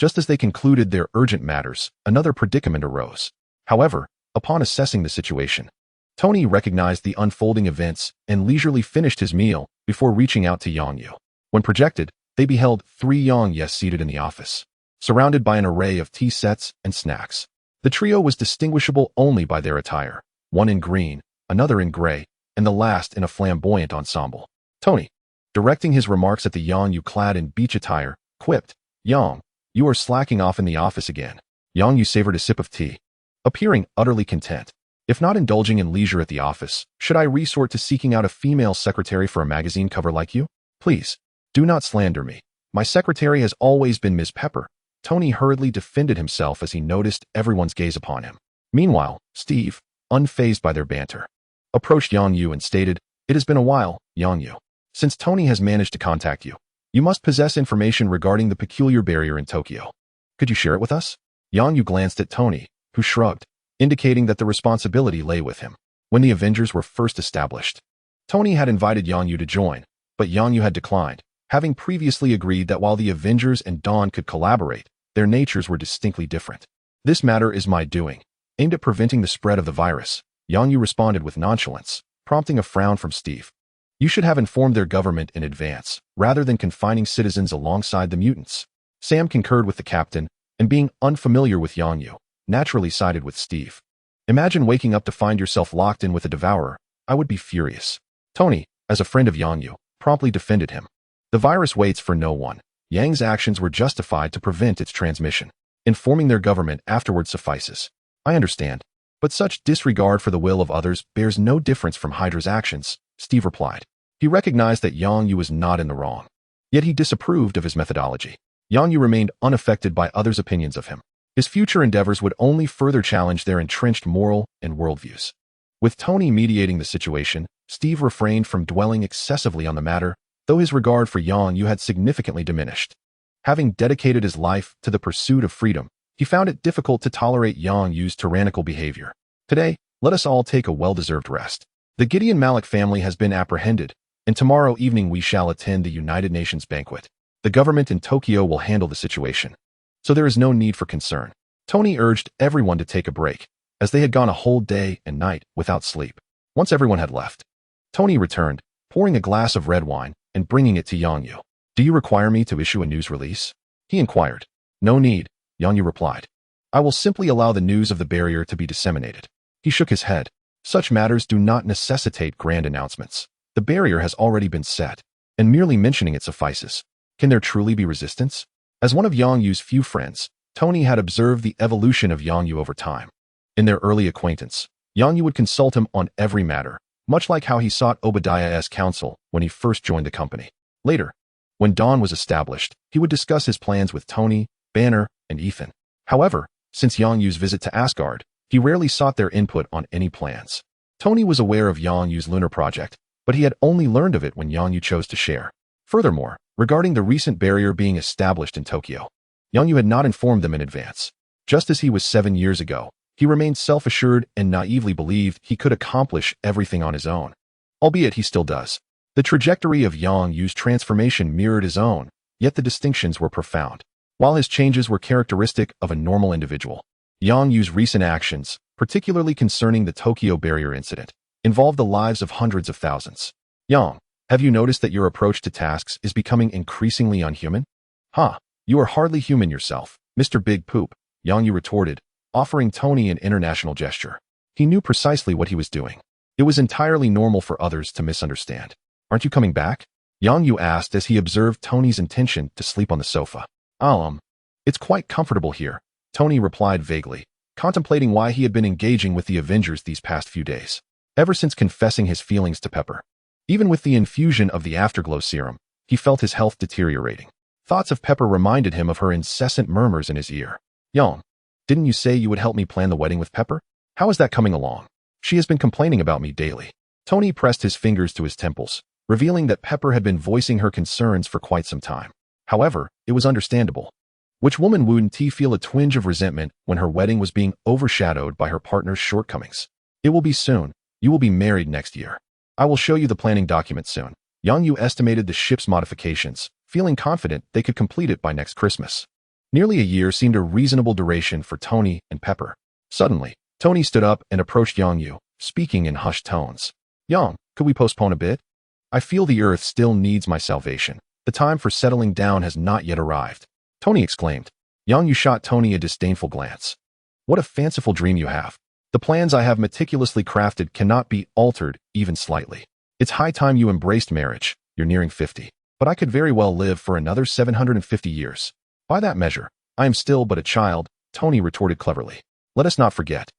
Just as they concluded their urgent matters, another predicament arose. However, upon assessing the situation, Tony recognized the unfolding events and leisurely finished his meal before reaching out to Yang Yu. When projected, they beheld 3 Yang Yes seated in the office, surrounded by an array of tea sets and snacks. The trio was distinguishable only by their attire, one in green, another in gray, and the last in a flamboyant ensemble. Tony, directing his remarks at the Yang Yu clad in beach attire, quipped, "Yang, you are slacking off in the office again." Yang Yu savored a sip of tea, appearing utterly content. "If not indulging in leisure at the office, should I resort to seeking out a female secretary for a magazine cover like you? Please, do not slander me. My secretary has always been Ms. Pepper." Tony hurriedly defended himself as he noticed everyone's gaze upon him. Meanwhile, Steve, unfazed by their banter, approached Yang Yu and stated, "It has been a while, Yang Yu. Since Tony has managed to contact you, you must possess information regarding the peculiar barrier in Tokyo. Could you share it with us?" Yang Yu glanced at Tony, who shrugged, indicating that the responsibility lay with him. When the Avengers were first established, Tony had invited Yang Yu to join, but Yang Yu had declined, having previously agreed that while the Avengers and Dawn could collaborate, their natures were distinctly different. "This matter is my doing, aimed at preventing the spread of the virus," Yang Yu responded with nonchalance, prompting a frown from Steve. "You should have informed their government in advance, rather than confining citizens alongside the mutants." Sam concurred with the captain, and being unfamiliar with Yang Yu, naturally sided with Steve. "Imagine waking up to find yourself locked in with a devourer. I would be furious." Tony, as a friend of Yang Yu, promptly defended him. "The virus waits for no one. Yang's actions were justified to prevent its transmission. Informing their government afterward suffices." "I understand, but such disregard for the will of others bears no difference from Hydra's actions," Steve replied. He recognized that Yang Yu was not in the wrong, yet he disapproved of his methodology. Yang Yu remained unaffected by others' opinions of him. His future endeavors would only further challenge their entrenched moral and worldviews. With Tony mediating the situation, Steve refrained from dwelling excessively on the matter, though his regard for Yang Yu had significantly diminished. Having dedicated his life to the pursuit of freedom, he found it difficult to tolerate Yang Yu's tyrannical behavior. "Today, let us all take a well-deserved rest. The Gideon Malik family has been apprehended, and tomorrow evening we shall attend the United Nations banquet. The government in Tokyo will handle the situation, so there is no need for concern." Tony urged everyone to take a break, as they had gone a whole day and night without sleep. Once everyone had left, Tony returned, pouring a glass of red wine and bringing it to Yang Yu. "Do you require me to issue a news release?" he inquired. "No need," Yang Yu replied. "I will simply allow the news of the barrier to be disseminated." He shook his head. "Such matters do not necessitate grand announcements. The barrier has already been set, and merely mentioning it suffices. Can there truly be resistance?" As one of Yang Yu's few friends, Tony had observed the evolution of Yang Yu over time. In their early acquaintance, Yang Yu would consult him on every matter, much like how he sought Obadiah's counsel when he first joined the company. Later, when Dawn was established, he would discuss his plans with Tony, Banner, and Ethan. However, since Yang Yu's visit to Asgard, he rarely sought their input on any plans. Tony was aware of Yang Yu's lunar project, but he had only learned of it when Yang Yu chose to share. Furthermore, regarding the recent barrier being established in Tokyo, Yang Yu had not informed them in advance. Just as he was 7 years ago, he remained self-assured and naively believed he could accomplish everything on his own. Albeit he still does. The trajectory of Yang Yu's transformation mirrored his own, yet the distinctions were profound. While his changes were characteristic of a normal individual, Yang Yu's recent actions, particularly concerning the Tokyo barrier incident, involved the lives of hundreds of thousands. "Yang, have you noticed that your approach to tasks is becoming increasingly unhuman?" "Huh, you are hardly human yourself, Mr. Big Poop," Yang Yu retorted, offering Tony an international gesture. He knew precisely what he was doing. It was entirely normal for others to misunderstand. "Aren't you coming back?" Yang Yu asked as he observed Tony's intention to sleep on the sofa. It's quite comfortable here," Tony replied vaguely, contemplating why he had been engaging with the Avengers these past few days. Ever since confessing his feelings to Pepper. Even with the infusion of the Afterglow serum, he felt his health deteriorating. Thoughts of Pepper reminded him of her incessant murmurs in his ear. "Yang, didn't you say you would help me plan the wedding with Pepper? How is that coming along? She has been complaining about me daily." Tony pressed his fingers to his temples, revealing that Pepper had been voicing her concerns for quite some time. However, it was understandable. Which woman wouldn't feel a twinge of resentment when her wedding was being overshadowed by her partner's shortcomings? "It will be soon. You will be married next year. I will show you the planning document soon." Yang Yu estimated the ship's modifications, feeling confident they could complete it by next Christmas. Nearly a year seemed a reasonable duration for Tony and Pepper. Suddenly, Tony stood up and approached Yang Yu, speaking in hushed tones. Yang, could we postpone a bit? I feel the earth still needs my salvation. The time for settling down has not yet arrived. Tony exclaimed. Yang Yu shot Tony a disdainful glance. What a fanciful dream you have. The plans I have meticulously crafted cannot be altered even slightly. It's high time you embraced marriage. You're nearing 50. But I could very well live for another 750 years. By that measure, I am still but a child, Tony retorted cleverly. Let us not forget.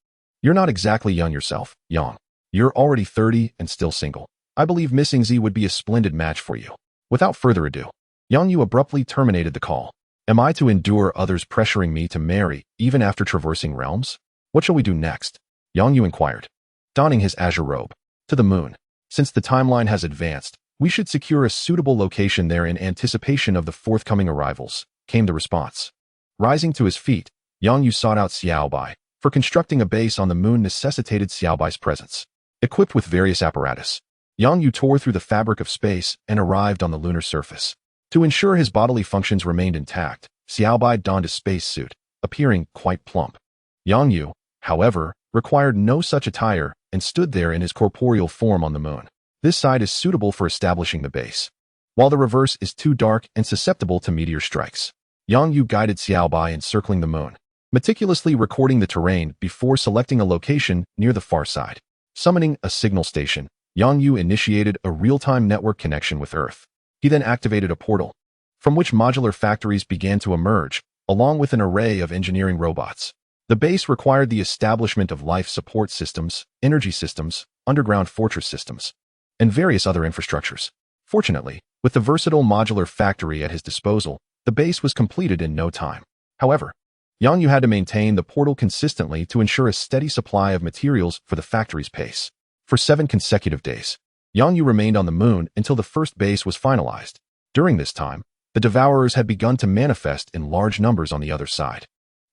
You're not exactly young yourself, Yang. You're already 30 and still single. I believe Missing Z would be a splendid match for you. Without further ado, Yang Yu abruptly terminated the call. Am I to endure others pressuring me to marry even after traversing realms? What shall we do next? Yang Yu inquired, donning his azure robe. To the moon. Since the timeline has advanced, we should secure a suitable location there in anticipation of the forthcoming arrivals, came the response. Rising to his feet, Yang Yu sought out Xiaobai, for constructing a base on the moon necessitated Xiaobai's presence. Equipped with various apparatus, Yang Yu tore through the fabric of space and arrived on the lunar surface. To ensure his bodily functions remained intact, Xiaobai donned a spacesuit, appearing quite plump. Yang Yu, however, required no such attire and stood there in his corporeal form on the moon. This side is suitable for establishing the base, while the reverse is too dark and susceptible to meteor strikes. Yang Yu guided Xiaobai encircling the moon, meticulously recording the terrain before selecting a location near the far side. Summoning a signal station, Yang Yu initiated a real-time network connection with Earth. He then activated a portal, from which modular factories began to emerge, along with an array of engineering robots. The base required the establishment of life support systems, energy systems, underground fortress systems, and various other infrastructures. Fortunately, with the versatile modular factory at his disposal, the base was completed in no time. However, Yang Yu had to maintain the portal consistently to ensure a steady supply of materials for the factory's pace. For 7 consecutive days, Yang Yu remained on the moon until the first base was finalized. During this time, the Devourers had begun to manifest in large numbers on the other side.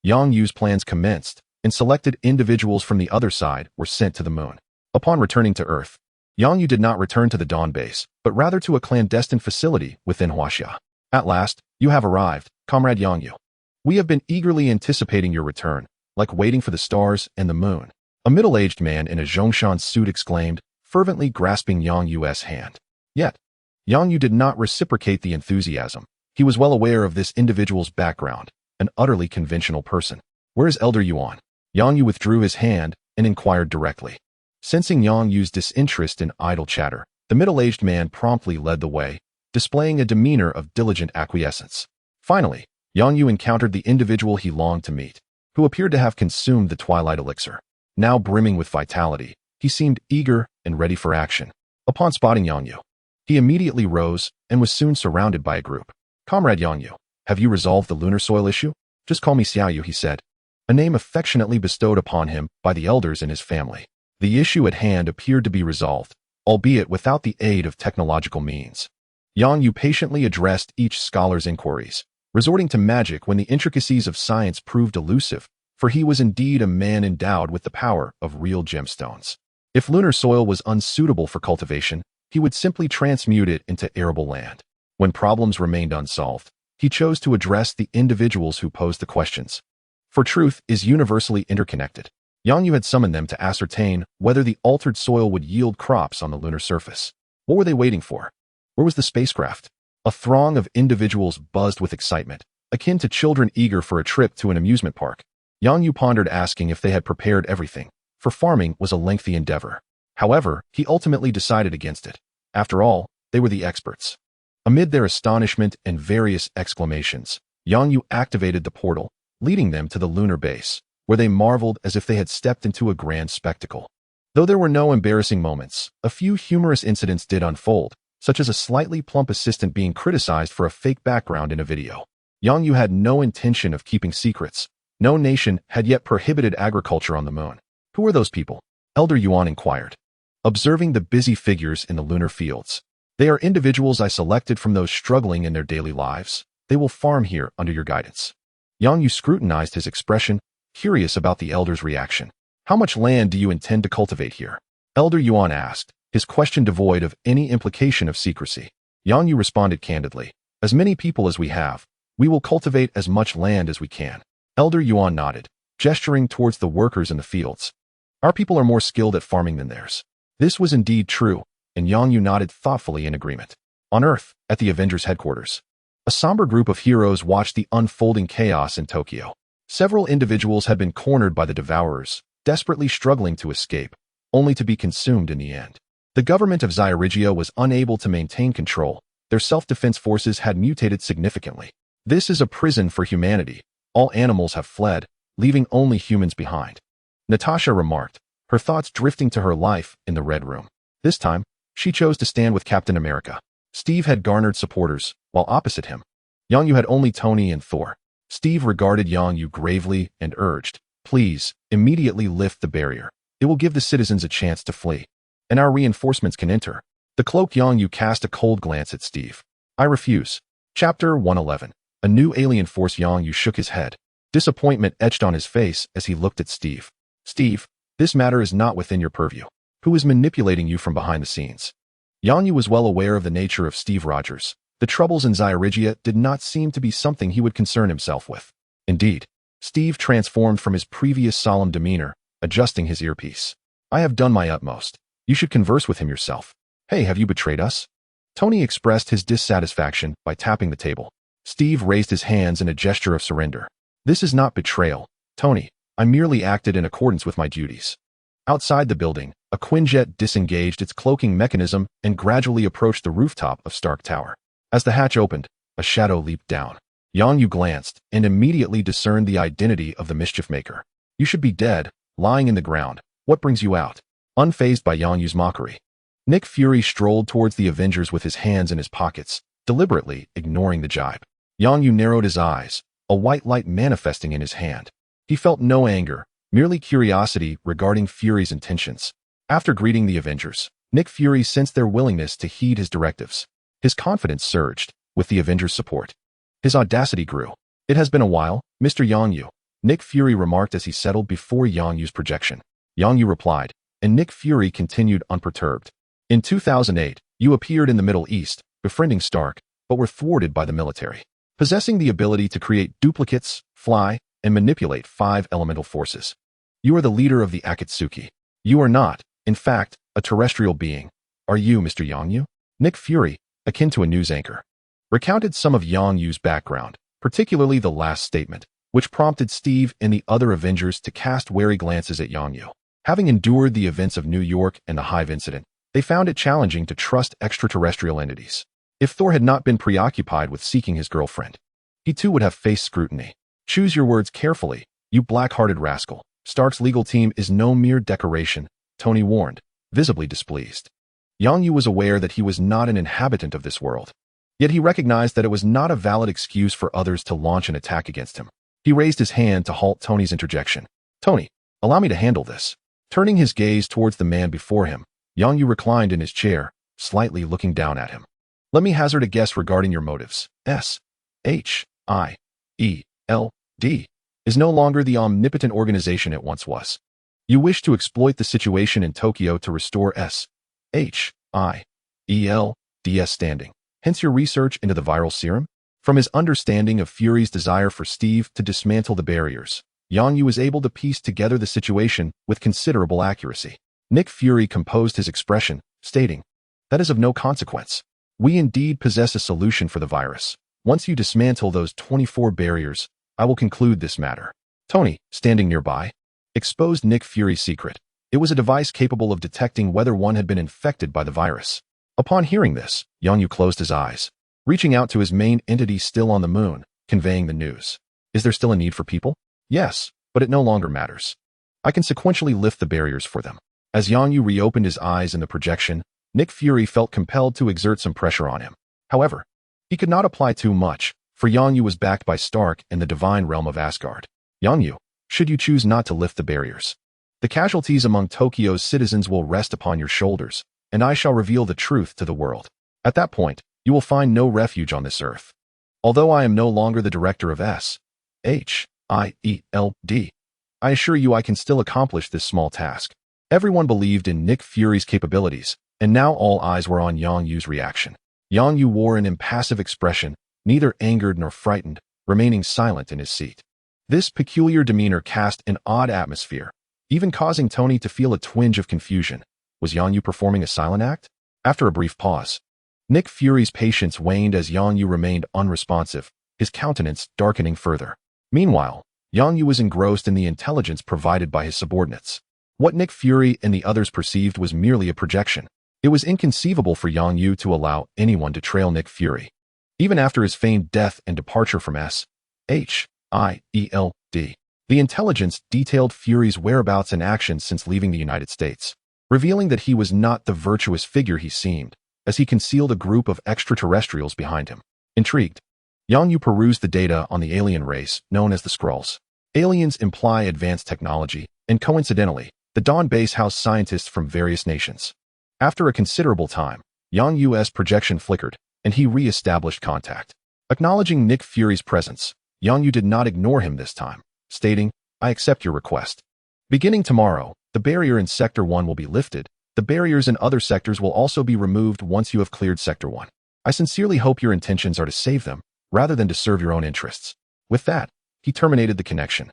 Yang Yu's plans commenced, and selected individuals from the other side were sent to the moon. Upon returning to Earth, Yang Yu did not return to the Dawn base, but rather to a clandestine facility within Huaxia. At last, you have arrived, Comrade Yang Yu. We have been eagerly anticipating your return, like waiting for the stars and the moon. A middle-aged man in a Zhongshan suit exclaimed, fervently grasping Yang Yu's hand. Yet, Yang Yu did not reciprocate the enthusiasm. He was well aware of this individual's background, an utterly conventional person. Where is Elder Yuan? Yang Yu withdrew his hand and inquired directly. Sensing Yang Yu's disinterest in idle chatter, the middle-aged man promptly led the way, displaying a demeanor of diligent acquiescence. Finally, Yang Yu encountered the individual he longed to meet, who appeared to have consumed the twilight elixir. Now brimming with vitality, he seemed eager and ready for action. Upon spotting Yang Yu, he immediately rose and was soon surrounded by a group. Comrade Yang Yu, have you resolved the lunar soil issue? Just call me Xiao Yu, he said, a name affectionately bestowed upon him by the elders in his family. The issue at hand appeared to be resolved, albeit without the aid of technological means. Yang Yu patiently addressed each scholar's inquiries, resorting to magic when the intricacies of science proved elusive, for he was indeed a man endowed with the power of real gemstones. If lunar soil was unsuitable for cultivation, he would simply transmute it into arable land. When problems remained unsolved, he chose to address the individuals who posed the questions. For truth is universally interconnected. Yang Yu had summoned them to ascertain whether the altered soil would yield crops on the lunar surface. What were they waiting for? Where was the spacecraft? A throng of individuals buzzed with excitement, akin to children eager for a trip to an amusement park. Yang Yu pondered, asking if they had prepared everything, for farming was a lengthy endeavor. However, he ultimately decided against it. After all, they were the experts. Amid their astonishment and various exclamations, Yang Yu activated the portal, leading them to the lunar base, where they marveled as if they had stepped into a grand spectacle. Though there were no embarrassing moments, a few humorous incidents did unfold, such as a slightly plump assistant being criticized for a fake background in a video. Yang Yu had no intention of keeping secrets. No nation had yet prohibited agriculture on the moon. Who are those people? Elder Yuan inquired, observing the busy figures in the lunar fields. They are individuals I selected from those struggling in their daily lives. They will farm here under your guidance. Yang Yu scrutinized his expression, curious about the elder's reaction. How much land do you intend to cultivate here? Elder Yuan asked, his question devoid of any implication of secrecy. Yang Yu responded candidly, as many people as we have, We will cultivate as much land as we can. Elder Yuan nodded, gesturing towards the workers in the fields. Our people are more skilled at farming than theirs. This was indeed true, and Yang Yu nodded thoughtfully in agreement. On Earth, at the Avengers headquarters, a somber group of heroes watched the unfolding chaos in Tokyo. Several individuals had been cornered by the Devourers, desperately struggling to escape, only to be consumed in the end. The government of Zairigia was unable to maintain control. Their self-defense forces had mutated significantly. This is a prison for humanity. All animals have fled, leaving only humans behind. Natasha remarked, her thoughts drifting to her life in the Red Room. This time, she chose to stand with Captain America. Steve had garnered supporters, while opposite him, Yang Yu had only Tony and Thor. Steve regarded Yang Yu gravely and urged, please, immediately lift the barrier. It will give the citizens a chance to flee, and our reinforcements can enter. The cloaked Yang Yu cast a cold glance at Steve. I refuse. Chapter 111. A new alien force. Yang Yu shook his head. Disappointment etched on his face as he looked at Steve. Steve, this matter is not within your purview. Who is manipulating you from behind the scenes? Yang Yu was well aware of the nature of Steve Rogers. The troubles in Zairigia did not seem to be something he would concern himself with. Indeed, Steve transformed from his previous solemn demeanor, adjusting his earpiece. I have done my utmost. You should converse with him yourself. Hey, have you betrayed us? Tony expressed his dissatisfaction by tapping the table. Steve raised his hands in a gesture of surrender. This is not betrayal, Tony. I merely acted in accordance with my duties. Outside the building, a Quinjet disengaged its cloaking mechanism and gradually approached the rooftop of Stark Tower. As the hatch opened, a shadow leaped down. Yang Yu glanced and immediately discerned the identity of the mischief maker. You should be dead, lying in the ground. What brings you out? Unfazed by Yang Yu's mockery, Nick Fury strolled towards the Avengers with his hands in his pockets, deliberately ignoring the jibe. Yang Yu narrowed his eyes, a white light manifesting in his hand. He felt no anger, merely curiosity regarding Fury's intentions. After greeting the Avengers, Nick Fury sensed their willingness to heed his directives. His confidence surged, with the Avengers' support. His audacity grew. It has been a while, Mr. Yang Yu, Nick Fury remarked as he settled before Yang Yu's projection. Yang Yu replied, and Nick Fury continued unperturbed. In 2008, you appeared in the Middle East, befriending Stark, but were thwarted by the military. Possessing the ability to create duplicates, fly, and manipulate 5 elemental forces. You are the leader of the Akatsuki. You are not, in fact, a terrestrial being. Are you, Mr. Yang Yu? Nick Fury, akin to a news anchor, recounted some of Yang Yu's background, particularly the last statement, which prompted Steve and the other Avengers to cast wary glances at Yang Yu. Having endured the events of New York and the Hive incident, they found it challenging to trust extraterrestrial entities. If Thor had not been preoccupied with seeking his girlfriend, he too would have faced scrutiny. Choose your words carefully, you black-hearted rascal. Stark's legal team is no mere decoration, Tony warned, visibly displeased. Yang Yu was aware that he was not an inhabitant of this world. Yet he recognized that it was not a valid excuse for others to launch an attack against him. He raised his hand to halt Tony's interjection. Tony, allow me to handle this. Turning his gaze towards the man before him, Yang Yu reclined in his chair, slightly looking down at him. Let me hazard a guess regarding your motives. SHIELD is no longer the omnipotent organization it once was. You wish to exploit the situation in Tokyo to restore SHIELD's standing. Hence your research into the viral serum? From his understanding of Fury's desire for Steve to dismantle the barriers, Yang Yu was able to piece together the situation with considerable accuracy. Nick Fury composed his expression, stating, that is of no consequence. We indeed possess a solution for the virus. Once you dismantle those 24 barriers, I will conclude this matter. Tony, standing nearby, exposed Nick Fury's secret. It was a device capable of detecting whether one had been infected by the virus. Upon hearing this, Yang Yu closed his eyes, reaching out to his main entity still on the moon, conveying the news. Is there still a need for people? Yes, but it no longer matters. I can sequentially lift the barriers for them. As Yang Yu reopened his eyes in the projection, Nick Fury felt compelled to exert some pressure on him. However, he could not apply too much, for Yang Yu was backed by Stark and the divine realm of Asgard. Yang Yu, should you choose not to lift the barriers, the casualties among Tokyo's citizens will rest upon your shoulders, and I shall reveal the truth to the world. At that point, you will find no refuge on this earth. Although I am no longer the director of SHIELD, I assure you I can still accomplish this small task. Everyone believed in Nick Fury's capabilities, and now all eyes were on Yang Yu's reaction. Yang Yu wore an impassive expression, neither angered nor frightened, remaining silent in his seat. This peculiar demeanor cast an odd atmosphere, even causing Tony to feel a twinge of confusion. Was Yang Yu performing a silent act? After a brief pause, Nick Fury's patience waned as Yang Yu remained unresponsive, his countenance darkening further. Meanwhile, Yang Yu was engrossed in the intelligence provided by his subordinates. What Nick Fury and the others perceived was merely a projection. It was inconceivable for Yang Yu to allow anyone to trail Nick Fury. Even after his feigned death and departure from SHIELD, the intelligence detailed Fury's whereabouts and actions since leaving the United States, revealing that he was not the virtuous figure he seemed, as he concealed a group of extraterrestrials behind him. Intrigued, Yang Yu perused the data on the alien race known as the Skrulls. Aliens imply advanced technology, and coincidentally, the Dawn base housed scientists from various nations. After a considerable time, Yang Yu's projection flickered, and he re-established contact. Acknowledging Nick Fury's presence, Yang Yu did not ignore him this time, stating, "I accept your request. Beginning tomorrow, the barrier in Sector 1 will be lifted. The barriers in other sectors will also be removed once you have cleared Sector 1. I sincerely hope your intentions are to save them, rather than to serve your own interests." With that, he terminated the connection,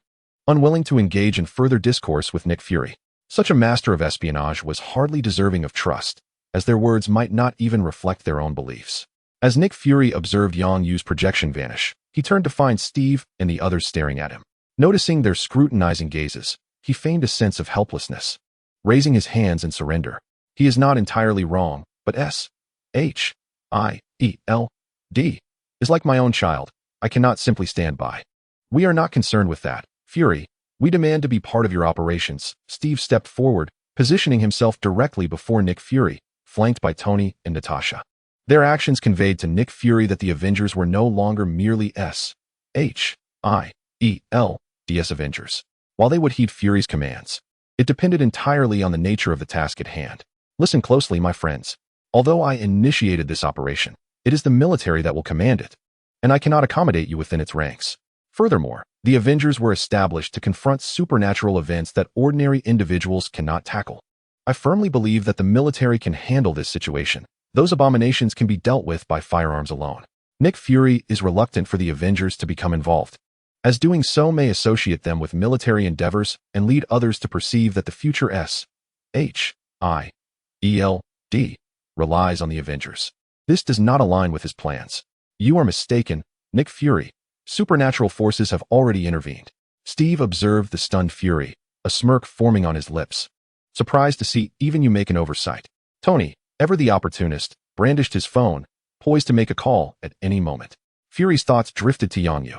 unwilling to engage in further discourse with Nick Fury. Such a master of espionage was hardly deserving of trust, as their words might not even reflect their own beliefs. As Nick Fury observed Yang Yu's projection vanish, he turned to find Steve and the others staring at him. Noticing their scrutinizing gazes, he feigned a sense of helplessness, raising his hands in surrender. He is not entirely wrong, but SHIELD is like my own child. I cannot simply stand by. We are not concerned with that, Fury. We demand to be part of your operations. Steve stepped forward, positioning himself directly before Nick Fury, flanked by Tony and Natasha. Their actions conveyed to Nick Fury that the Avengers were no longer merely SHIELD's Avengers. While they would heed Fury's commands, it depended entirely on the nature of the task at hand. Listen closely, my friends. Although I initiated this operation, it is the military that will command it, and I cannot accommodate you within its ranks. Furthermore, the Avengers were established to confront supernatural events that ordinary individuals cannot tackle. I firmly believe that the military can handle this situation. Those abominations can be dealt with by firearms alone. Nick Fury is reluctant for the Avengers to become involved, as doing so may associate them with military endeavors and lead others to perceive that the future SHIELD relies on the Avengers. This does not align with his plans. You are mistaken, Nick Fury. Supernatural forces have already intervened. Steve observed the stunned Fury, a smirk forming on his lips. Surprised to see even you make an oversight. Tony, ever the opportunist, brandished his phone, poised to make a call at any moment. Fury's thoughts drifted to Yang Yu,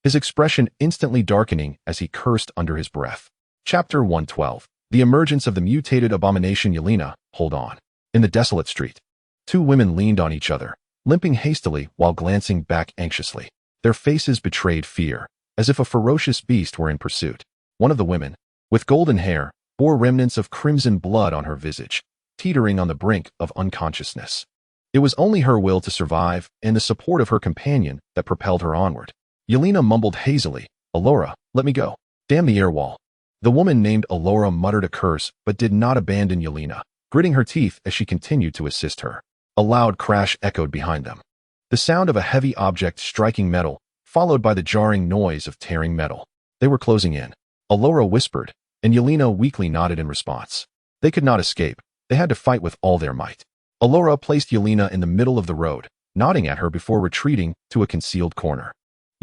his expression instantly darkening as he cursed under his breath. Chapter 112. The emergence of the mutated abomination Yelena. Hold on. In the desolate street, two women leaned on each other, limping hastily while glancing back anxiously. Their faces betrayed fear, as if a ferocious beast were in pursuit. One of the women, with golden hair, bore remnants of crimson blood on her visage, teetering on the brink of unconsciousness. It was only her will to survive and the support of her companion that propelled her onward. Yelena mumbled hazily, "Alora, let me go. Damn the air wall." The woman named Alora muttered a curse but did not abandon Yelena, gritting her teeth as she continued to assist her. A loud crash echoed behind them. The sound of a heavy object striking metal, followed by the jarring noise of tearing metal. They were closing in. Alora whispered, and Yelena weakly nodded in response. They could not escape. They had to fight with all their might. Alora placed Yelena in the middle of the road, nodding at her before retreating to a concealed corner.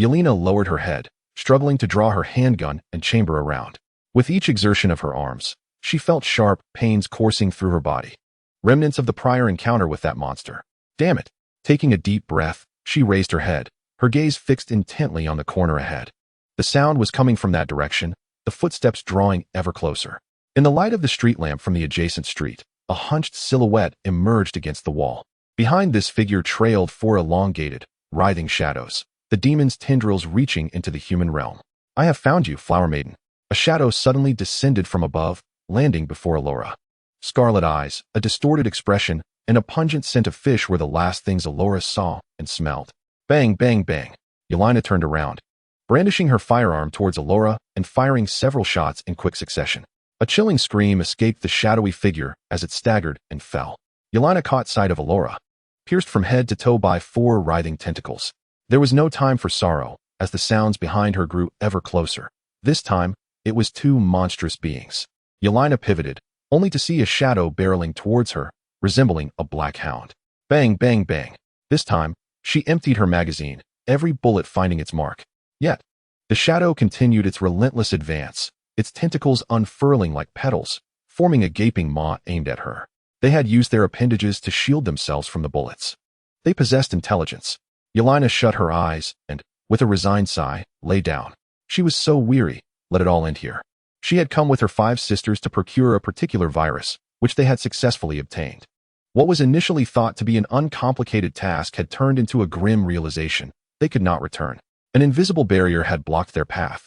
Yelena lowered her head, struggling to draw her handgun and chamber around. With each exertion of her arms, she felt sharp pains coursing through her body. Remnants of the prior encounter with that monster. Damn it. Taking a deep breath, she raised her head, her gaze fixed intently on the corner ahead. The sound was coming from that direction, the footsteps drawing ever closer. In the light of the street lamp from the adjacent street, a hunched silhouette emerged against the wall. Behind this figure trailed four elongated, writhing shadows, the demon's tendrils reaching into the human realm. "I have found you, Flower Maiden." A shadow suddenly descended from above, landing before Alora. Scarlet eyes, a distorted expression, and a pungent scent of fish were the last things Alora saw and smelled. Bang, bang, bang. Yelena turned around, brandishing her firearm towards Alora and firing several shots in quick succession. A chilling scream escaped the shadowy figure as it staggered and fell. Yelena caught sight of Alora, pierced from head to toe by four writhing tentacles. There was no time for sorrow. as the sounds behind her grew ever closer. This time, it was two monstrous beings. Yelena pivoted, only to see a shadow barreling towards her, resembling a black hound. Bang, bang, bang. This time, she emptied her magazine, every bullet finding its mark. Yet, the shadow continued its relentless advance, its tentacles unfurling like petals, forming a gaping maw aimed at her. They had used their appendages to shield themselves from the bullets. They possessed intelligence. Yelena shut her eyes and, with a resigned sigh, lay down. She was so weary, let it all end here. She had come with her 5 sisters to procure a particular virus, which they had successfully obtained. What was initially thought to be an uncomplicated task had turned into a grim realization. They could not return. An invisible barrier had blocked their path,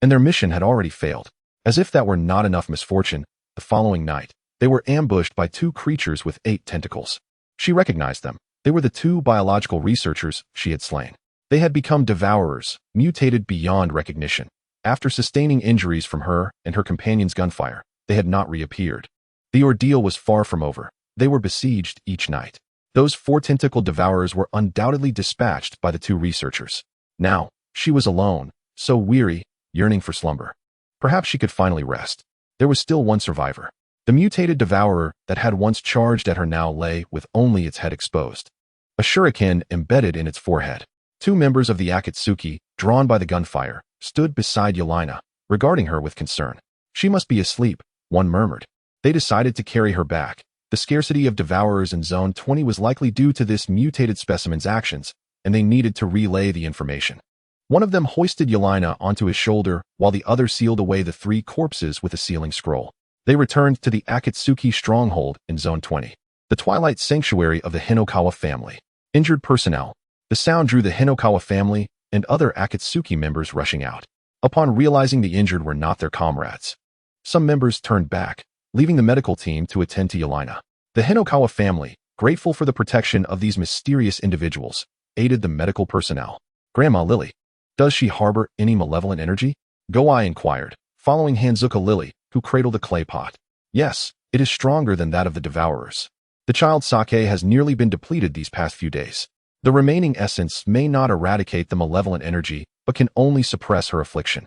and their mission had already failed. As if that were not enough misfortune, the following night, they were ambushed by 2 creatures with 8 tentacles. She recognized them. They were the 2 biological researchers she had slain. They had become devourers, mutated beyond recognition. After sustaining injuries from her and her companion's gunfire, they had not reappeared. The ordeal was far from over. They were besieged each night. Those 4 tentacle devourers were undoubtedly dispatched by the 2 researchers. Now, she was alone, so weary, yearning for slumber. Perhaps she could finally rest. There was still one survivor. The mutated devourer that had once charged at her now lay with only its head exposed. A shuriken embedded in its forehead. 2 members of the Akatsuki, drawn by the gunfire, stood beside Yelena, regarding her with concern. She must be asleep, one murmured. They decided to carry her back. The scarcity of devourers in Zone 20 was likely due to this mutated specimen's actions, and they needed to relay the information. One of them hoisted Yelena onto his shoulder, while the other sealed away the 3 corpses with a sealing scroll. They returned to the Akatsuki stronghold in Zone 20, the twilight sanctuary of the Hinokawa family. Injured personnel. The sound drew the Hinokawa family and other Akatsuki members rushing out. Upon realizing the injured were not their comrades, some members turned back, leaving the medical team to attend to Yelena. The Hinokawa family, grateful for the protection of these mysterious individuals, aided the medical personnel. Grandma Lily. Does she harbor any malevolent energy? Go-I inquired, following Hanzuka Lily, who cradled a clay pot. Yes, it is stronger than that of the devourers. The child's sake has nearly been depleted these past few days. The remaining essence may not eradicate the malevolent energy, but can only suppress her affliction.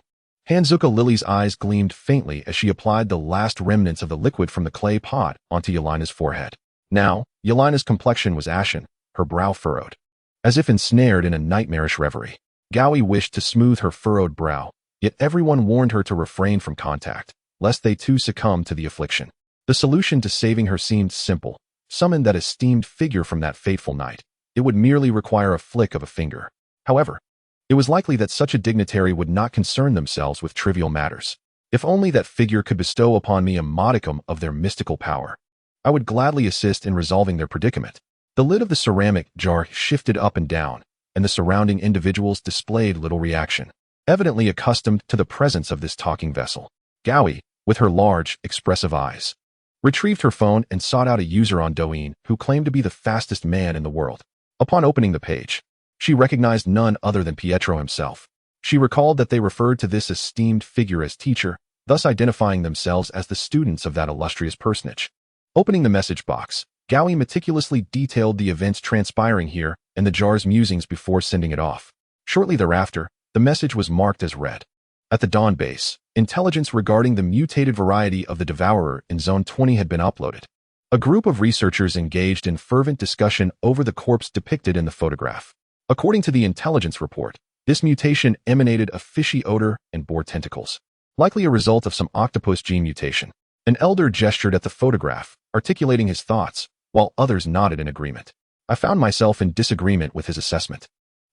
Hanzuka Lily's eyes gleamed faintly as she applied the last remnants of the liquid from the clay pot onto Yelena's forehead. Now, Yelena's complexion was ashen, her brow furrowed, as if ensnared in a nightmarish reverie. Gaui wished to smooth her furrowed brow, yet everyone warned her to refrain from contact, lest they too succumb to the affliction. The solution to saving her seemed simple. Summon that esteemed figure from that fateful night. It would merely require a flick of a finger. However, it was likely that such a dignitary would not concern themselves with trivial matters. If only that figure could bestow upon me a modicum of their mystical power, I would gladly assist in resolving their predicament. The lid of the ceramic jar shifted up and down, and the surrounding individuals displayed little reaction, evidently accustomed to the presence of this talking vessel. Gaui, with her large, expressive eyes, retrieved her phone and sought out a user on Douyin who claimed to be the fastest man in the world. Upon opening the page, she recognized none other than Pietro himself. She recalled that they referred to this esteemed figure as teacher, thus identifying themselves as the students of that illustrious personage. Opening the message box, Gaui meticulously detailed the events transpiring here and the jar's musings before sending it off. Shortly thereafter, the message was marked as read. At the Dawn base, intelligence regarding the mutated variety of the Devourer in Zone 20 had been uploaded. A group of researchers engaged in fervent discussion over the corpse depicted in the photograph. According to the intelligence report, this mutation emanated a fishy odor and bore tentacles, likely a result of some octopus gene mutation. An elder gestured at the photograph, articulating his thoughts, while others nodded in agreement. I found myself in disagreement with his assessment.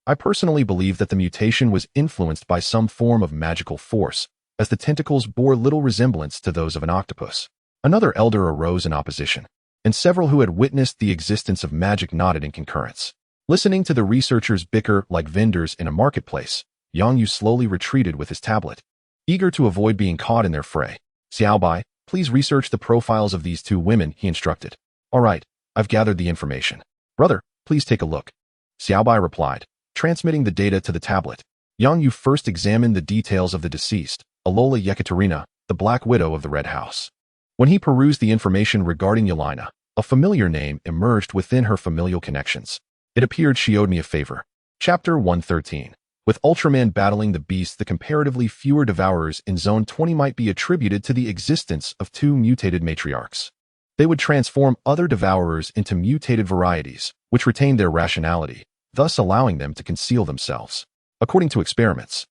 I personally believe that the mutation was influenced by some form of magical force, as the tentacles bore little resemblance to those of an octopus. Another elder arose in opposition, and several who had witnessed the existence of magic nodded in concurrence. Listening to the researchers bicker like vendors in a marketplace, Yang Yu slowly retreated with his tablet, eager to avoid being caught in their fray. Xiaobai, please research the profiles of these 2 women, he instructed. All right, I've gathered the information. Brother, please take a look. Xiaobai replied, transmitting the data to the tablet. Yang Yu first examined the details of the deceased, Alola Yekaterina, the Black Widow of the Red House. When he perused the information regarding Yelena, a familiar name emerged within her familial connections. It appeared she owed me a favor. Chapter 113. With Ultraman battling the beast, the comparatively fewer devourers in Zone 20 might be attributed to the existence of two mutated matriarchs. They would transform other devourers into mutated varieties, which retain their rationality, thus allowing them to conceal themselves. According to experiments,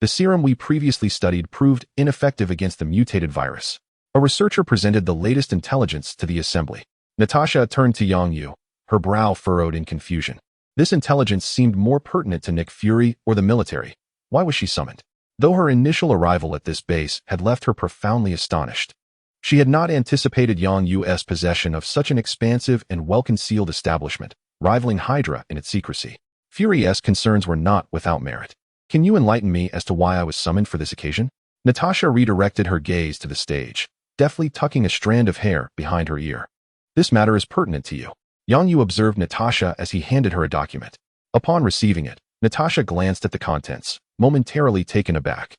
the serum we previously studied proved ineffective against the mutated virus. A researcher presented the latest intelligence to the assembly. Natasha turned to Yang Yu, her brow furrowed in confusion. This intelligence seemed more pertinent to Nick Fury or the military. Why was she summoned? Though her initial arrival at this base had left her profoundly astonished, she had not anticipated Yang Yu's possession of such an expansive and well-concealed establishment, rivaling Hydra in its secrecy. Fury's concerns were not without merit. Can you enlighten me as to why I was summoned for this occasion? Natasha redirected her gaze to the stage, deftly tucking a strand of hair behind her ear. This matter is pertinent to you. Yang Yu observed Natasha as he handed her a document. Upon receiving it, Natasha glanced at the contents, momentarily taken aback,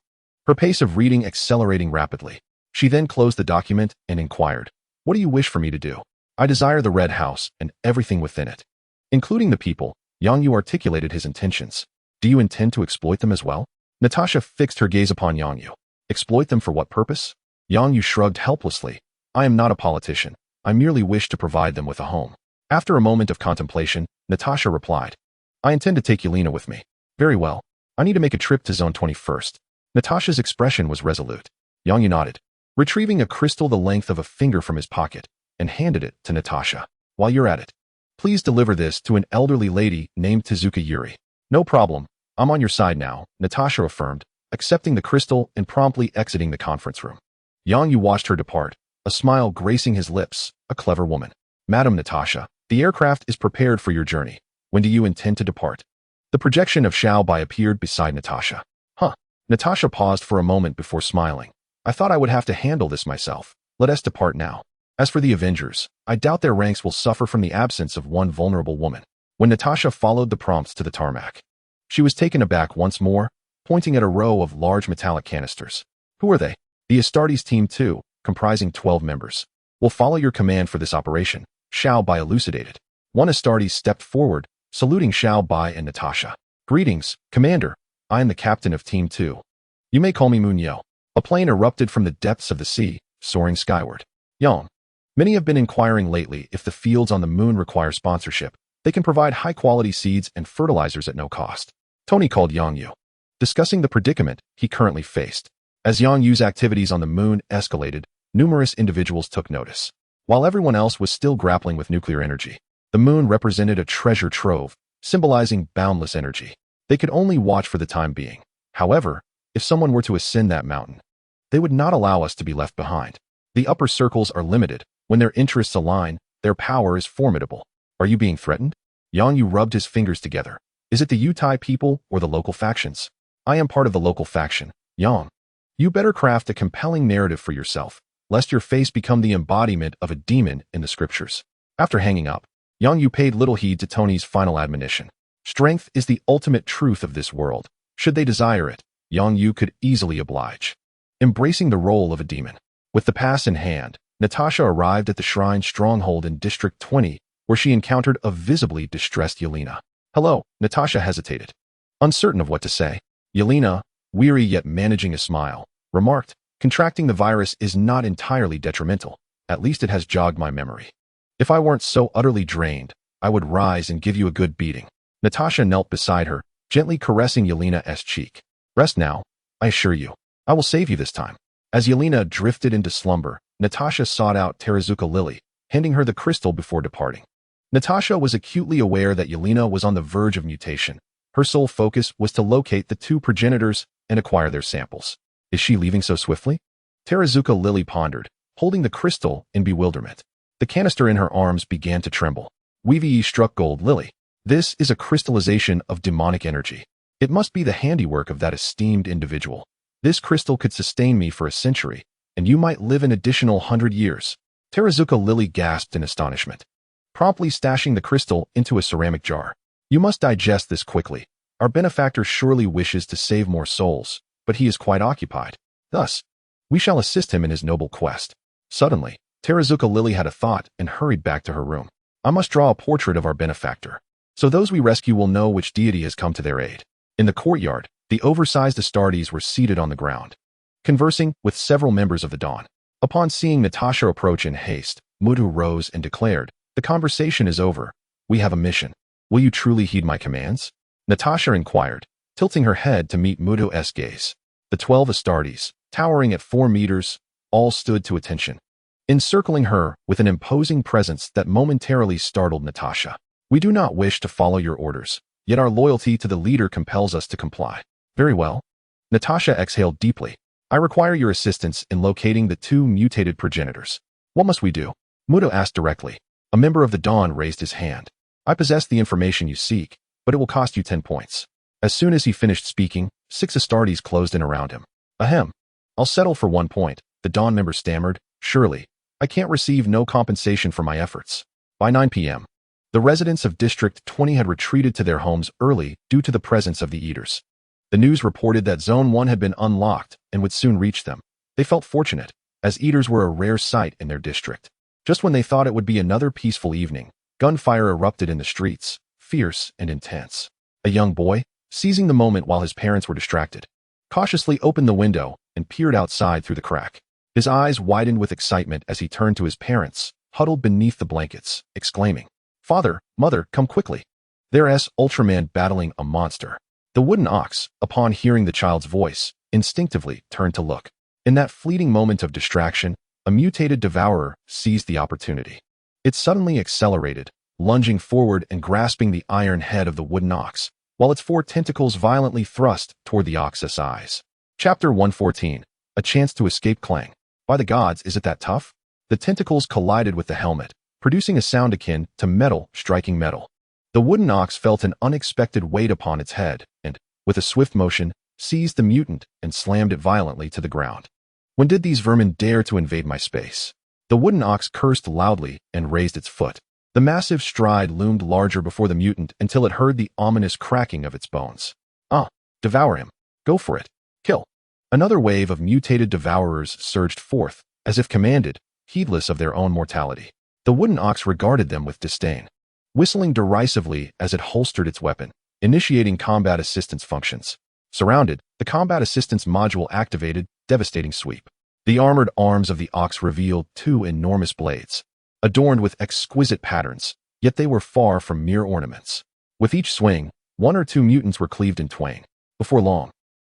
her pace of reading accelerating rapidly. She then closed the document and inquired, "What do you wish for me to do?" "I desire the Red House and everything within it." Including the people, Yang Yu articulated his intentions. "Do you intend to exploit them as well?" Natasha fixed her gaze upon Yang Yu. "Exploit them for what purpose?" Yang Yu shrugged helplessly. "I am not a politician. I merely wish to provide them with a home." After a moment of contemplation, Natasha replied, "I intend to take Yelena with me." "Very well. I need to make a trip to Zone 20 first." Natasha's expression was resolute. Yang Yu nodded, retrieving a crystal the length of a finger from his pocket, and handed it to Natasha. "While you're at it, please deliver this to an elderly lady named Tezuka Yuri." "No problem. I'm on your side now," Natasha affirmed, accepting the crystal and promptly exiting the conference room. Yang Yu watched her depart, a smile gracing his lips. A clever woman. "Madam Natasha, the aircraft is prepared for your journey. When do you intend to depart?" The projection of Xiao Bai appeared beside Natasha. "Huh." Natasha paused for a moment before smiling. "I thought I would have to handle this myself. Let us depart now. As for the Avengers, I doubt their ranks will suffer from the absence of one vulnerable woman." When Natasha followed the prompts to the tarmac, she was taken aback once more, pointing at a row of large metallic canisters. "Who are they?" "The Astartes Team 2, comprising 12 members. Will follow your command for this operation," Xiao Bai elucidated. One Astartes stepped forward, saluting Xiao Bai and Natasha. "Greetings, Commander. I am the captain of Team 2. You may call me Munyo." A plane erupted from the depths of the sea, soaring skyward. "Yang. Many have been inquiring lately if the fields on the moon require sponsorship. They can provide high-quality seeds and fertilizers at no cost." Tony called Yang Yu, discussing the predicament he currently faced. As Yang Yu's activities on the moon escalated, numerous individuals took notice. While everyone else was still grappling with nuclear energy, the moon represented a treasure trove, symbolizing boundless energy. They could only watch for the time being. However, if someone were to ascend that mountain, they would not allow us to be left behind. The upper circles are limited. When their interests align, their power is formidable. "Are you being threatened?" Yang Yu rubbed his fingers together. "Is it the Yutai people or the local factions?" "I am part of the local faction, Yang. You better craft a compelling narrative for yourself, lest your face become the embodiment of a demon in the scriptures." After hanging up, Yang Yu paid little heed to Tony's final admonition. Strength is the ultimate truth of this world. Should they desire it, Yang Yu could easily oblige. Embracing the role of a demon. With the pass in hand, Natasha arrived at the shrine stronghold in District 20, where she encountered a visibly distressed Yelena. "Hello," Natasha hesitated, uncertain of what to say. Yelena, weary yet managing a smile, remarked, "Contracting the virus is not entirely detrimental. At least it has jogged my memory. If I weren't so utterly drained, I would rise and give you a good beating." Natasha knelt beside her, gently caressing Yelena's cheek. "Rest now, I assure you. I will save you this time." As Yelena drifted into slumber, Natasha sought out Teruzuka Lily, handing her the crystal before departing. Natasha was acutely aware that Yelena was on the verge of mutation. Her sole focus was to locate the two progenitors and acquire their samples. Is she leaving so swiftly? Teruzuka Lily pondered, holding the crystal in bewilderment. The canister in her arms began to tremble. Weavy struck Gold Lily. "This is a crystallization of demonic energy. It must be the handiwork of that esteemed individual. This crystal could sustain me for a century, and you might live an additional 100 years. Teruzuka Lily gasped in astonishment, promptly stashing the crystal into a ceramic jar. "You must digest this quickly. Our benefactor surely wishes to save more souls, but he is quite occupied. Thus, we shall assist him in his noble quest." Suddenly, Teruzuka Lily had a thought and hurried back to her room. "I must draw a portrait of our benefactor, so those we rescue will know which deity has come to their aid." In the courtyard, the oversized Astartes were seated on the ground, conversing with several members of the Dawn. Upon seeing Natasha approach in haste, Mutu rose and declared, "The conversation is over. We have a mission. Will you truly heed my commands?" Natasha inquired, tilting her head to meet Mutu's gaze. The 12 Astartes, towering at 4 meters, all stood to attention, encircling her with an imposing presence that momentarily startled Natasha. "We do not wish to follow your orders, yet our loyalty to the leader compels us to comply." "Very well." Natasha exhaled deeply. "I require your assistance in locating the 2 mutated progenitors." "What must we do?" Mutu asked directly. A member of the Dawn raised his hand. "I possess the information you seek, but it will cost you 10 points. As soon as he finished speaking, 6 Astartes closed in around him. "Ahem. I'll settle for 1 point, the Dawn member stammered. "Surely, I can't receive no compensation for my efforts." By 9 p.m., the residents of District 20 had retreated to their homes early due to the presence of the Eaters. The news reported that Zone 1 had been unlocked and would soon reach them. They felt fortunate, as Eaters were a rare sight in their district. Just when they thought it would be another peaceful evening, gunfire erupted in the streets, fierce and intense. A young boy, seizing the moment while his parents were distracted, cautiously opened the window and peered outside through the crack. His eyes widened with excitement as he turned to his parents, huddled beneath the blankets, exclaiming, "Father, Mother, come quickly. There's Ultraman battling a monster." The wooden ox, upon hearing the child's voice, instinctively turned to look. In that fleeting moment of distraction, a mutated devourer seized the opportunity. It suddenly accelerated, lunging forward and grasping the iron head of the wooden ox, while its 4 tentacles violently thrust toward the ox's eyes. Chapter 114. A chance to escape clang. By the gods, is it that tough? The tentacles collided with the helmet, producing a sound akin to metal striking metal. The wooden ox felt an unexpected weight upon its head and, with a swift motion, seized the mutant and slammed it violently to the ground. "When did these vermin dare to invade my space?" The wooden ox cursed loudly and raised its foot. The massive stride loomed larger before the mutant until it heard the ominous cracking of its bones. Devour him. Go for it. Kill." Another wave of mutated devourers surged forth, as if commanded, heedless of their own mortality. The wooden ox regarded them with disdain, whistling derisively as it holstered its weapon, initiating combat assistance functions. Surrounded, the combat assistance module activated, devastating sweep. The armored arms of the ox revealed 2 enormous blades, adorned with exquisite patterns, yet they were far from mere ornaments. With each swing, 1 or 2 mutants were cleaved in twain. Before long,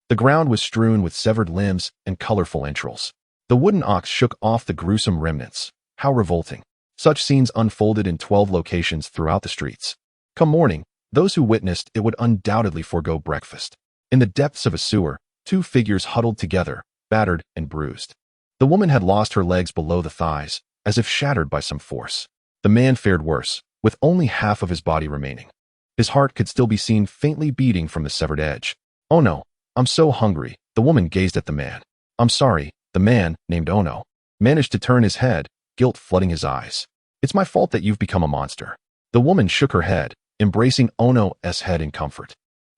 the ground was strewn with severed limbs and colorful entrails. The wooden ox shook off the gruesome remnants. How revolting. Such scenes unfolded in 12 locations throughout the streets. Come morning, those who witnessed it would undoubtedly forego breakfast. In the depths of a sewer, 2 figures huddled together, battered and bruised. The woman had lost her legs below the thighs, as if shattered by some force. The man fared worse, with only half of his body remaining. His heart could still be seen faintly beating from the severed edge. "Oh no, I'm so hungry." The woman gazed at the man. "I'm sorry." The man, named Ono, managed to turn his head, guilt flooding his eyes. "It's my fault that you've become a monster." The woman shook her head, embracing Ono's head in comfort.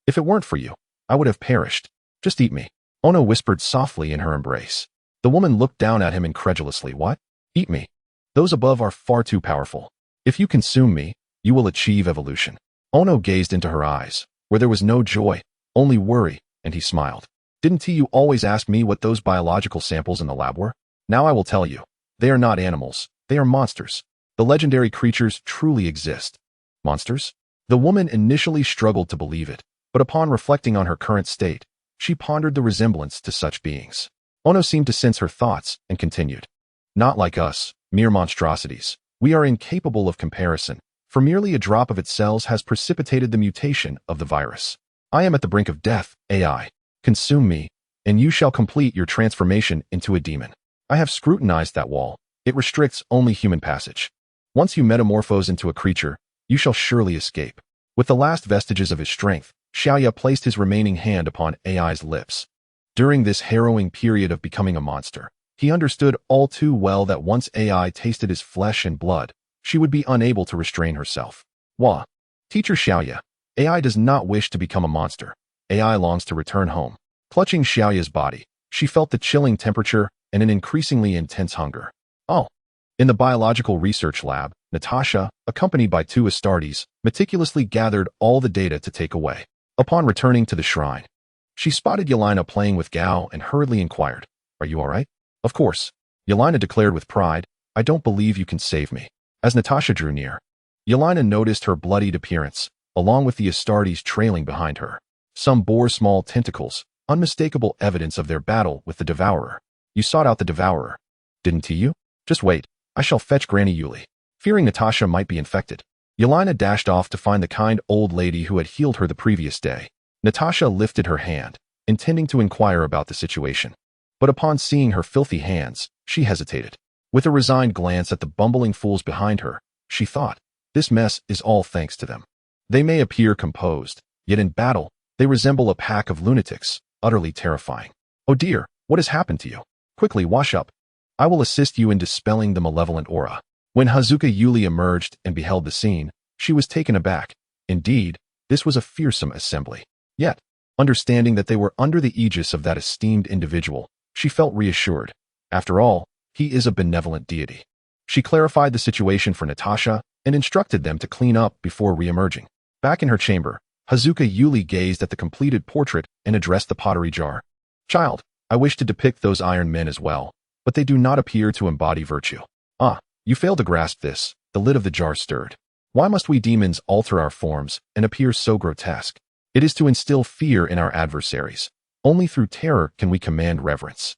"If it weren't for you, I would have perished. Just eat me." Ono whispered softly in her embrace. The woman looked down at him incredulously. "What? Eat me? Those above are far too powerful. If you consume me, you will achieve evolution." Ono gazed into her eyes, where there was no joy, only worry, and he smiled. "Didn't you always ask me what those biological samples in the lab were? Now I will tell you. They are not animals, they are monsters. The legendary creatures truly exist." "Monsters?" The woman initially struggled to believe it, but upon reflecting on her current state, she pondered the resemblance to such beings. Ono seemed to sense her thoughts and continued. "Not like us, mere monstrosities. We are incapable of comparison, for merely a drop of its cells has precipitated the mutation of the virus. I am at the brink of death, AI. Consume me, and you shall complete your transformation into a demon. I have scrutinized that wall. It restricts only human passage. Once you metamorphose into a creature, you shall surely escape." With the last vestiges of his strength, Xiaoya placed his remaining hand upon AI's lips. During this harrowing period of becoming a monster, he understood all too well that once AI tasted his flesh and blood, she would be unable to restrain herself. Wah. Teacher Xiaoya, AI does not wish to become a monster. AI longs to return home. Clutching Xiaoya's body, she felt the chilling temperature and an increasingly intense hunger. Oh. In the biological research lab, Natasha, accompanied by 2 Astartes, meticulously gathered all the data to take away. Upon returning to the shrine, she spotted Yelena playing with Gao and hurriedly inquired, "Are you all right?" "Of course," Yelena declared with pride. "I don't believe you can save me." As Natasha drew near, Yelena noticed her bloodied appearance, along with the Astartes trailing behind her. Some bore small tentacles, unmistakable evidence of their battle with the Devourer. "You sought out the Devourer, didn't you? Just wait, I shall fetch Granny Yuli." Fearing Natasha might be infected, Yelena dashed off to find the kind old lady who had healed her the previous day. Natasha lifted her hand, intending to inquire about the situation. But upon seeing her filthy hands, she hesitated. With a resigned glance at the bumbling fools behind her, she thought, "This mess is all thanks to them. They may appear composed, yet in battle, they resemble a pack of lunatics, utterly terrifying. Oh dear, what has happened to you? Quickly wash up. I will assist you in dispelling the malevolent aura." When Hazuka Yuli emerged and beheld the scene, she was taken aback. Indeed, this was a fearsome assembly. Yet, understanding that they were under the aegis of that esteemed individual, she felt reassured. After all, he is a benevolent deity. She clarified the situation for Natasha and instructed them to clean up before re-emerging. Back in her chamber, Hazuka Yuli gazed at the completed portrait and addressed the pottery jar. "Child, I wish to depict those iron men as well, but they do not appear to embody virtue." "Ah, you fail to grasp this," the lid of the jar stirred. "Why must we demons alter our forms and appear so grotesque? It is to instill fear in our adversaries. Only through terror can we command reverence."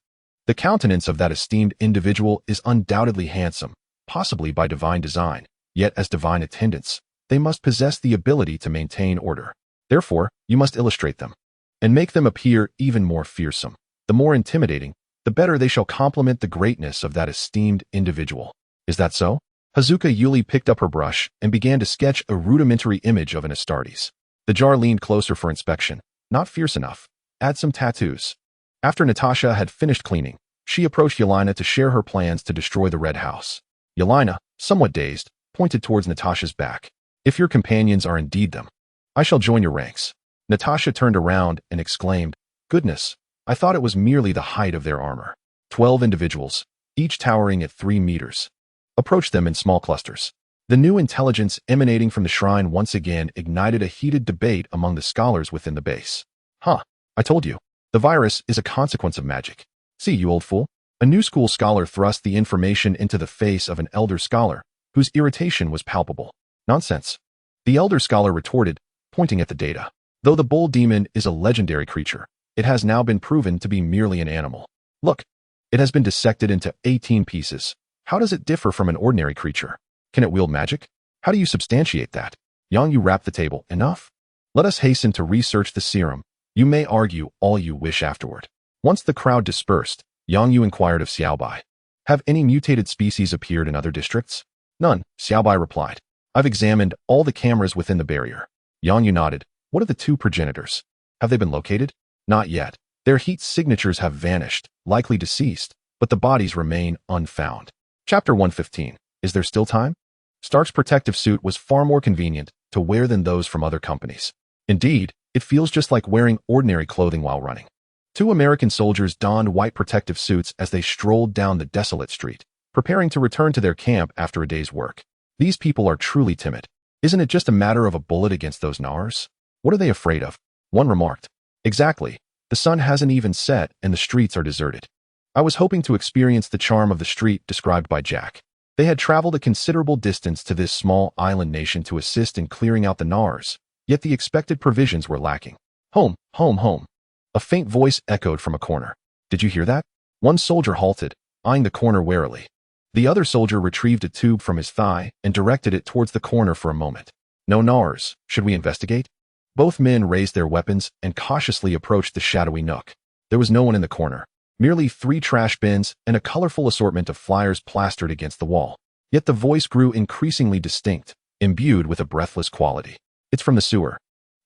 The countenance of that esteemed individual is undoubtedly handsome, possibly by divine design, yet as divine attendants, they must possess the ability to maintain order. Therefore, you must illustrate them, and make them appear even more fearsome. The more intimidating, the better they shall complement the greatness of that esteemed individual. Is that so? Hazuka Yuli picked up her brush and began to sketch a rudimentary image of an Astartes. The jar leaned closer for inspection. "Not fierce enough. Add some tattoos." After Natasha had finished cleaning, she approached Yelena to share her plans to destroy the Red House. Yelena, somewhat dazed, pointed towards Natasha's back. "If your companions are indeed them, I shall join your ranks." Natasha turned around and exclaimed, "Goodness, I thought it was merely the height of their armor." 12 individuals, each towering at 3 meters. Approached them in small clusters. The new intelligence emanating from the shrine once again ignited a heated debate among the scholars within the base. "Huh, I told you. The virus is a consequence of magic. See, you old fool." A new school scholar thrust the information into the face of an elder scholar, whose irritation was palpable. "Nonsense," the elder scholar retorted, pointing at the data. "Though the bull demon is a legendary creature, it has now been proven to be merely an animal. Look, it has been dissected into 18 pieces. How does it differ from an ordinary creature? Can it wield magic? How do you substantiate that?" Yang Yu rapped the table. "Enough? Let us hasten to research the serum. You may argue all you wish afterward." Once the crowd dispersed, Yang Yu inquired of Xiaobai, "Have any mutated species appeared in other districts?" "None," Xiaobai replied. "I've examined all the cameras within the barrier." Yang Yu nodded. "What of the 2 progenitors? Have they been located?" "Not yet. Their heat signatures have vanished, likely deceased, but the bodies remain unfound." Chapter 115. Is there still time? Stark's protective suit was far more convenient to wear than those from other companies. Indeed, it feels just like wearing ordinary clothing while running. 2 American soldiers donned white protective suits as they strolled down the desolate street, preparing to return to their camp after a day's work. These people are truly timid. Isn't it just a matter of a bullet against those Nars? What are they afraid of? One remarked. Exactly. The sun hasn't even set and the streets are deserted. I was hoping to experience the charm of the street described by Jack. They had traveled a considerable distance to this small island nation to assist in clearing out the Nars, yet the expected provisions were lacking. "Home, home, home." A faint voice echoed from a corner. "Did you hear that?" One soldier halted, eyeing the corner warily. The other soldier retrieved a tube from his thigh and directed it towards the corner for a moment. "No Nars. Should we investigate?" Both men raised their weapons and cautiously approached the shadowy nook. There was no one in the corner. Merely 3 trash bins and a colorful assortment of flyers plastered against the wall. Yet the voice grew increasingly distinct, imbued with a breathless quality. "It's from the sewer,"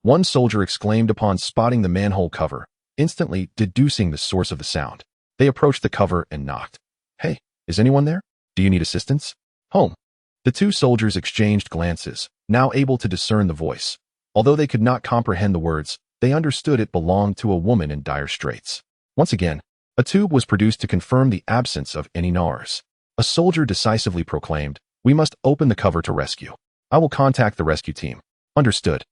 one soldier exclaimed upon spotting the manhole cover, instantly deducing the source of the sound. They approached the cover and knocked. "Hey, is anyone there? Do you need assistance?" "Home." The 2 soldiers exchanged glances, now able to discern the voice. Although they could not comprehend the words, they understood it belonged to a woman in dire straits. Once again, a tube was produced to confirm the absence of any Nars. A soldier decisively proclaimed, "We must open the cover to rescue. I will contact the rescue team." "Understood."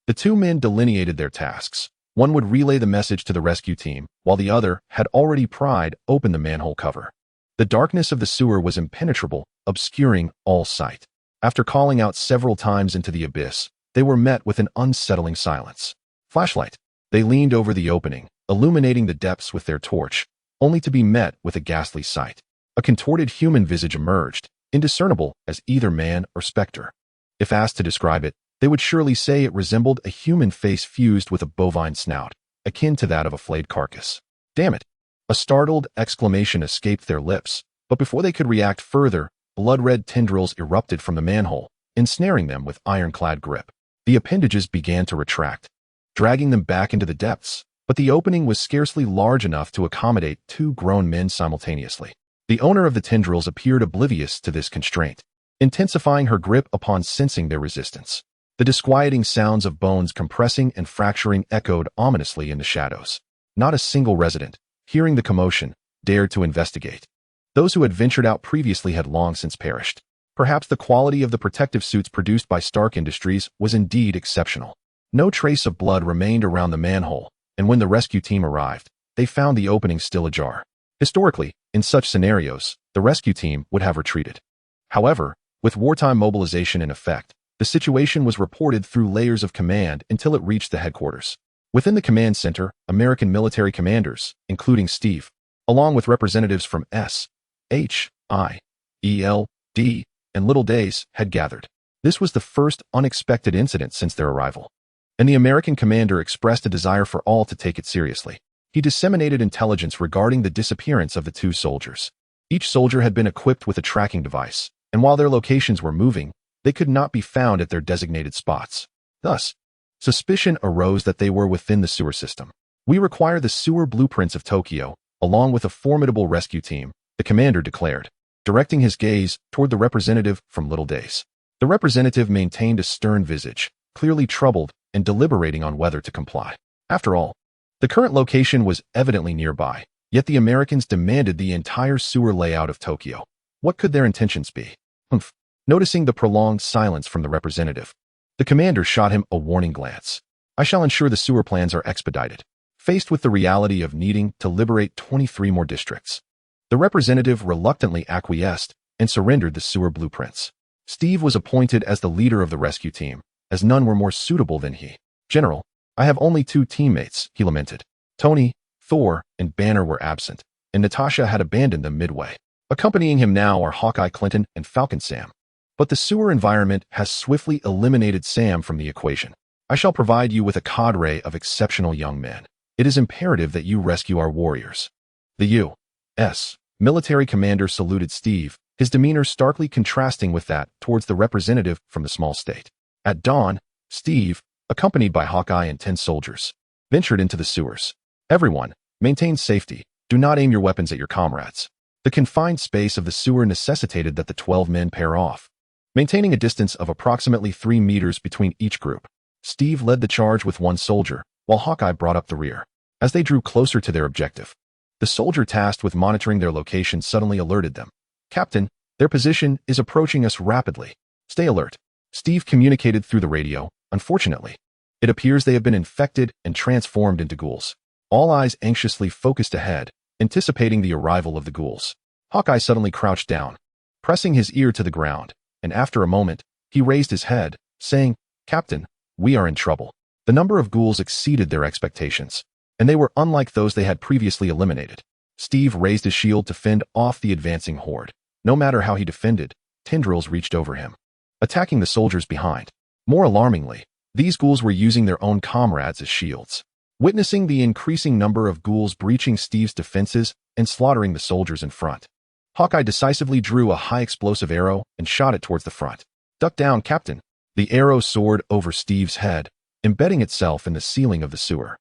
The two men delineated their tasks. One would relay the message to the rescue team, while the other had already pried open the manhole cover. The darkness of the sewer was impenetrable, obscuring all sight. After calling out several times into the abyss, they were met with an unsettling silence. Flashlight. They leaned over the opening, illuminating the depths with their torch, only to be met with a ghastly sight. A contorted human visage emerged, indiscernible as either man or specter. If asked to describe it, they would surely say it resembled a human face fused with a bovine snout, akin to that of a flayed carcass. Damn it! A startled exclamation escaped their lips, but before they could react further, blood-red tendrils erupted from the manhole, ensnaring them with ironclad grip. The appendages began to retract, dragging them back into the depths, but the opening was scarcely large enough to accommodate two grown men simultaneously. The owner of the tendrils appeared oblivious to this constraint, intensifying her grip upon sensing their resistance. The disquieting sounds of bones compressing and fracturing echoed ominously in the shadows. Not a single resident, hearing the commotion, dared to investigate. Those who had ventured out previously had long since perished. Perhaps the quality of the protective suits produced by Stark Industries was indeed exceptional. No trace of blood remained around the manhole, and when the rescue team arrived, they found the opening still ajar. Historically, in such scenarios, the rescue team would have retreated. However, with wartime mobilization in effect, the situation was reported through layers of command until it reached the headquarters. Within the command center, American military commanders, including Steve, along with representatives from S, H, I, E, L, D, and Little Days, had gathered. This was the first unexpected incident since their arrival, and the American commander expressed a desire for all to take it seriously. He disseminated intelligence regarding the disappearance of the two soldiers. Each soldier had been equipped with a tracking device, and while their locations were moving, they could not be found at their designated spots. Thus, suspicion arose that they were within the sewer system. "We require the sewer blueprints of Tokyo, along with a formidable rescue team," the commander declared, directing his gaze toward the representative from Little Days. The representative maintained a stern visage, clearly troubled and deliberating on whether to comply. After all, the current location was evidently nearby, yet the Americans demanded the entire sewer layout of Tokyo. What could their intentions be? Humph. Noticing the prolonged silence from the representative, the commander shot him a warning glance. "I shall ensure the sewer plans are expedited." Faced with the reality of needing to liberate 23 more districts, the representative reluctantly acquiesced and surrendered the sewer blueprints. Steve was appointed as the leader of the rescue team, as none were more suitable than he. "General, I have only 2 teammates," he lamented. Tony, Thor, and Banner were absent, and Natasha had abandoned them midway. Accompanying him now are Hawkeye Clinton and Falcon Sam. But the sewer environment has swiftly eliminated Sam from the equation. "I shall provide you with a cadre of exceptional young men. It is imperative that you rescue our warriors." The U.S. military commander saluted Steve, his demeanor starkly contrasting with that towards the representative from the small state. At dawn, Steve, accompanied by Hawkeye and 10 soldiers, ventured into the sewers. "Everyone, maintain safety. Do not aim your weapons at your comrades." The confined space of the sewer necessitated that the 12 men pair off, maintaining a distance of approximately 3 meters between each group. Steve led the charge with 1 soldier, while Hawkeye brought up the rear. As they drew closer to their objective, the soldier tasked with monitoring their location suddenly alerted them. "Captain, their position is approaching us rapidly. Stay alert." Steve communicated through the radio. "Unfortunately, it appears they have been infected and transformed into ghouls." All eyes anxiously focused ahead, anticipating the arrival of the ghouls. Hawkeye suddenly crouched down, pressing his ear to the ground, and after a moment, he raised his head, saying, "Captain, we are in trouble." The number of ghouls exceeded their expectations, and they were unlike those they had previously eliminated. Steve raised his shield to fend off the advancing horde. No matter how he defended, tendrils reached over him, attacking the soldiers behind. More alarmingly, these ghouls were using their own comrades as shields. Witnessing the increasing number of ghouls breaching Steve's defenses and slaughtering the soldiers in front, Hawkeye decisively drew a high-explosive arrow and shot it towards the front. "Duck down, Captain." The arrow soared over Steve's head, embedding itself in the ceiling of the sewer.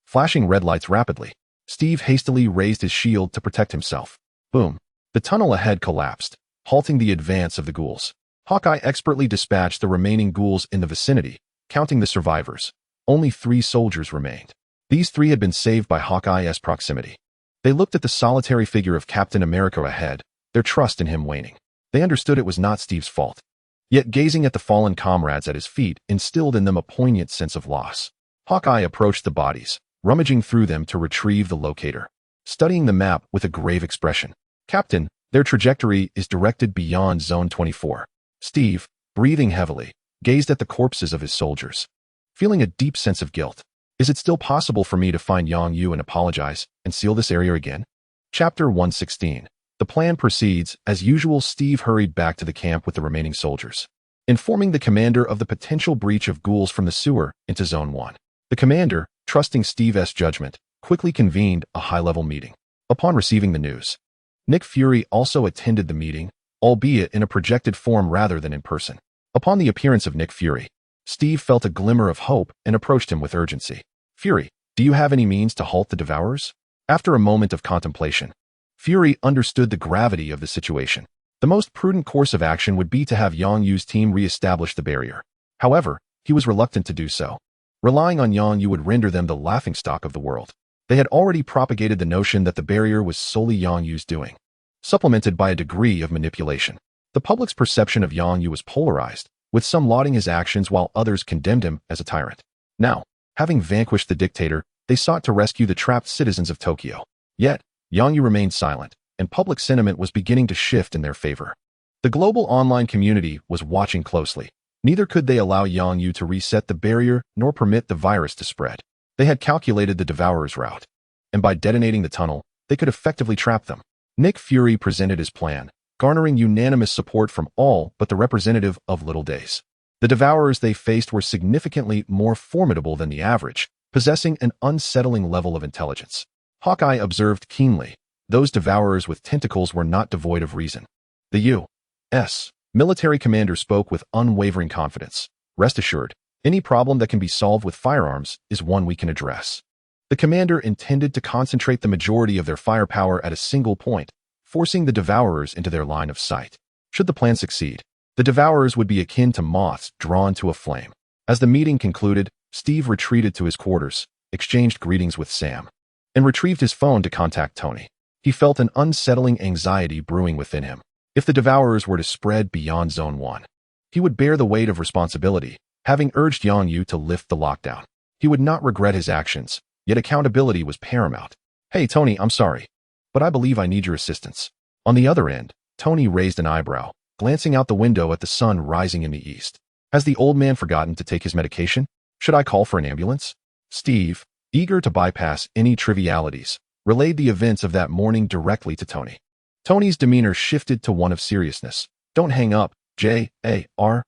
Flashing red lights rapidly, Steve hastily raised his shield to protect himself. Boom. The tunnel ahead collapsed, halting the advance of the ghouls. Hawkeye expertly dispatched the remaining ghouls in the vicinity, counting the survivors. Only 3 soldiers remained. These 3 had been saved by Hawkeye's proximity. They looked at the solitary figure of Captain America ahead, their trust in him waning. They understood it was not Steve's fault. Yet gazing at the fallen comrades at his feet instilled in them a poignant sense of loss. Hawkeye approached the bodies, rummaging through them to retrieve the locator, studying the map with a grave expression. "Captain, their trajectory is directed beyond Zone 24. Steve, breathing heavily, gazed at the corpses of his soldiers, feeling a deep sense of guilt. Is it still possible for me to find Yang Yu and apologize and seal this area again? Chapter 116. The plan proceeds. As usual, Steve hurried back to the camp with the remaining soldiers, informing the commander of the potential breach of ghouls from the sewer into Zone 1. The commander, trusting Steve's judgment, quickly convened a high-level meeting. Upon receiving the news, Nick Fury also attended the meeting, albeit in a projected form rather than in person. Upon the appearance of Nick Fury, Steve felt a glimmer of hope and approached him with urgency. "Fury, do you have any means to halt the Devourers?" After a moment of contemplation, Fury understood the gravity of the situation. The most prudent course of action would be to have Yang Yu's team re-establish the barrier. However, he was reluctant to do so. Relying on Yang Yu would render them the laughingstock of the world. They had already propagated the notion that the barrier was solely Yang Yu's doing, supplemented by a degree of manipulation. The public's perception of Yang Yu was polarized, with some lauding his actions while others condemned him as a tyrant. Now, having vanquished the dictator, they sought to rescue the trapped citizens of Tokyo. Yet, Yang Yu remained silent, and public sentiment was beginning to shift in their favor. The global online community was watching closely. Neither could they allow Yang Yu to reset the barrier nor permit the virus to spread. They had calculated the Devourer's route, and by detonating the tunnel, they could effectively trap them. Nick Fury presented his plan, garnering unanimous support from all but the representative of Little Days. The Devourers they faced were significantly more formidable than the average, possessing an unsettling level of intelligence. Hawkeye observed keenly. Those Devourers with tentacles were not devoid of reason. The U.S. military commander spoke with unwavering confidence. "Rest assured, any problem that can be solved with firearms is one we can address." The commander intended to concentrate the majority of their firepower at a single point, forcing the Devourers into their line of sight. Should the plan succeed, the Devourers would be akin to moths drawn to a flame. As the meeting concluded, Steve retreated to his quarters, exchanged greetings with Sam, and retrieved his phone to contact Tony. He felt an unsettling anxiety brewing within him. If the Devourers were to spread beyond Zone 1, he would bear the weight of responsibility, having urged Yang Yu to lift the lockdown. He would not regret his actions, yet accountability was paramount. "Hey Tony, I'm sorry, but I believe I need your assistance." On the other end, Tony raised an eyebrow, glancing out the window at the sun rising in the east. Has the old man forgotten to take his medication? Should I call for an ambulance? Steve, eager to bypass any trivialities, relayed the events of that morning directly to Tony. Tony's demeanor shifted to one of seriousness. "Don't hang up, J.A.R.V.I.S.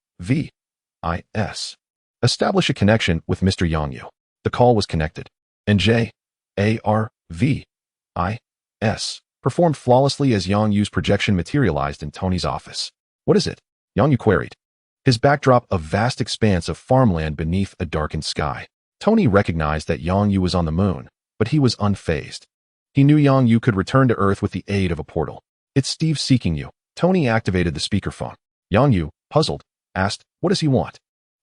Establish a connection with Mr. Yang Yu." The call was connected, and J.A.R.V.I.S. performed flawlessly as Yang Yu's projection materialized in Tony's office. "What is it?" Yang Yu queried. His backdrop a vast expanse of farmland beneath a darkened sky. Tony recognized that Yang Yu was on the moon, but he was unfazed. He knew Yang Yu could return to Earth with the aid of a portal. "It's Steve seeking you." Tony activated the speakerphone. Yang Yu, puzzled, asked, "What does he want?"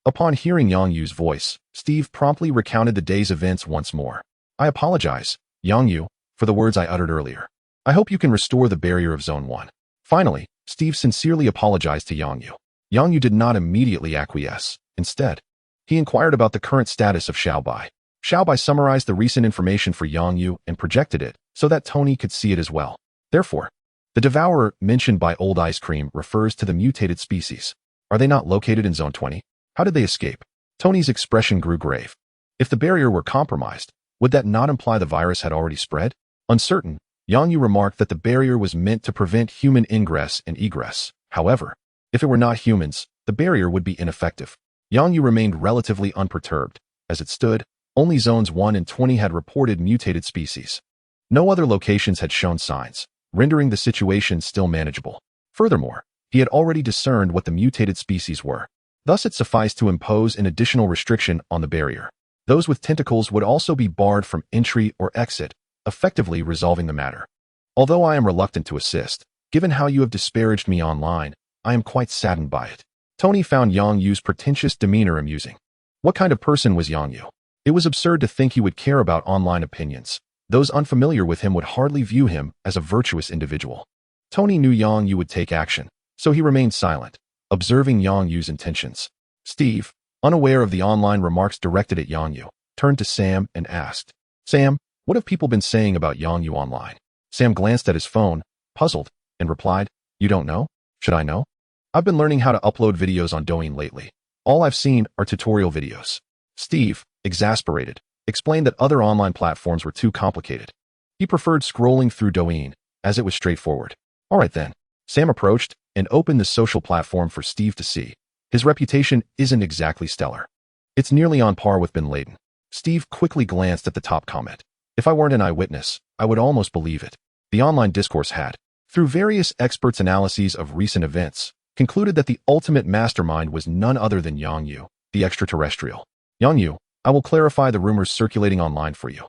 Upon hearing Yang Yu's voice, Steve promptly recounted the day's events once more. "I apologize, Yang Yu, for the words I uttered earlier. I hope you can restore the barrier of Zone 1. Finally, Steve sincerely apologized to Yang Yu. Yang Yu did not immediately acquiesce. Instead, he inquired about the current status of Xiaobai. Xiaobai summarized the recent information for Yang Yu and projected it so that Tony could see it as well. Therefore, the Devourer mentioned by Old Ice Cream refers to the mutated species. Are they not located in Zone 20? How did they escape? Tony's expression grew grave. If the barrier were compromised, would that not imply the virus had already spread? Uncertain, Yang Yu remarked that the barrier was meant to prevent human ingress and egress. However, if it were not humans, the barrier would be ineffective. Yang Yu remained relatively unperturbed. As it stood, only Zones 1 and 20 had reported mutated species. No other locations had shown signs, rendering the situation still manageable. Furthermore, he had already discerned what the mutated species were. Thus it sufficed to impose an additional restriction on the barrier. Those with tentacles would also be barred from entry or exit, effectively resolving the matter. Although I am reluctant to assist, given how you have disparaged me online, I am quite saddened by it. Tony found Yang Yu's pretentious demeanor amusing. What kind of person was Yang Yu? It was absurd to think he would care about online opinions. Those unfamiliar with him would hardly view him as a virtuous individual. Tony knew Yang Yu would take action, so he remained silent, observing Yang Yu's intentions. Steve, unaware of the online remarks directed at Yang Yu, turned to Sam and asked, "Sam, what have people been saying about Yang Yu online?" Sam glanced at his phone, puzzled, and replied, "You don't know? Should I know? I've been learning how to upload videos on Douyin lately. All I've seen are tutorial videos." Steve, exasperated, explained that other online platforms were too complicated. He preferred scrolling through Douyin, as it was straightforward. All right then. Sam approached and opened the social platform for Steve to see. His reputation isn't exactly stellar. It's nearly on par with Bin Laden. Steve quickly glanced at the top comment. If I weren't an eyewitness, I would almost believe it. The online discourse had, through various experts' analyses of recent events, concluded that the ultimate mastermind was none other than Yang Yu, the extraterrestrial. Yang Yu, I will clarify the rumors circulating online for you.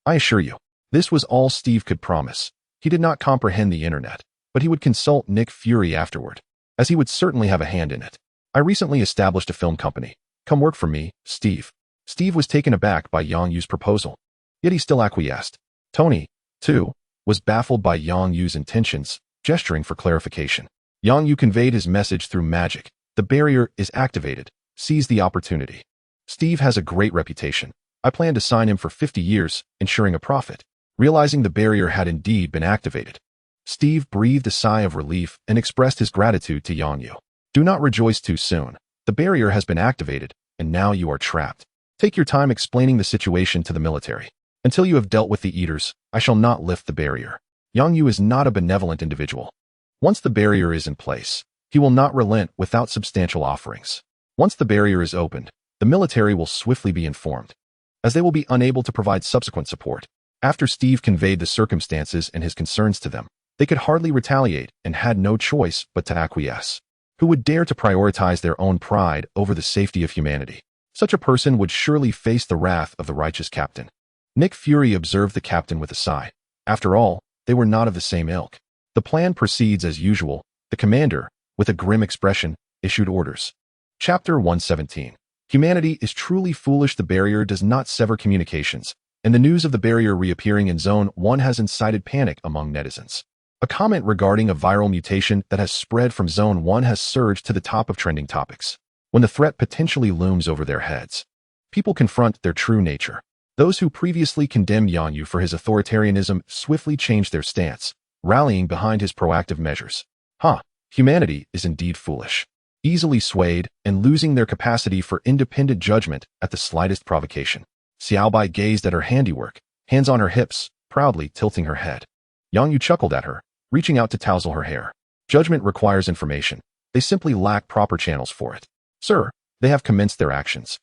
I assure you, this was all Steve could promise. He did not comprehend the internet, but he would consult Nick Fury afterward, as he would certainly have a hand in it. I recently established a film company. Come work for me, Steve. Steve was taken aback by Yang Yu's proposal, yet he still acquiesced. Tony, too, was baffled by Yang Yu's intentions, gesturing for clarification. Yang Yu conveyed his message through magic. The barrier is activated. Seize the opportunity. Steve has a great reputation. I plan to sign him for 50 years, ensuring a profit. Realizing the barrier had indeed been activated, Steve breathed a sigh of relief and expressed his gratitude to Yang Yu. Do not rejoice too soon. The barrier has been activated, and now you are trapped. Take your time explaining the situation to the military. Until you have dealt with the eaters, I shall not lift the barrier. Yang Yu is not a benevolent individual. Once the barrier is in place, he will not relent without substantial offerings. Once the barrier is opened, the military will swiftly be informed, as they will be unable to provide subsequent support. After Steve conveyed the circumstances and his concerns to them, they could hardly retaliate and had no choice but to acquiesce. Who would dare to prioritize their own pride over the safety of humanity? Such a person would surely face the wrath of the righteous captain. Nick Fury observed the captain with a sigh. After all, they were not of the same ilk. The plan proceeds as usual. The commander, with a grim expression, issued orders. Chapter 117. Humanity is truly foolish. The barrier does not sever communications, and the news of the barrier reappearing in Zone 1 has incited panic among netizens. A comment regarding a viral mutation that has spread from Zone 1 has surged to the top of trending topics. When the threat potentially looms over their heads, people confront their true nature. Those who previously condemned Yang Yu for his authoritarianism swiftly changed their stance, rallying behind his proactive measures. Humanity is indeed foolish, easily swayed and losing their capacity for independent judgment at the slightest provocation. Xiaobai gazed at her handiwork, hands on her hips, proudly tilting her head. Yang Yu chuckled at her, reaching out to tousle her hair. Judgment requires information. They simply lack proper channels for it. Sir, they have commenced their actions,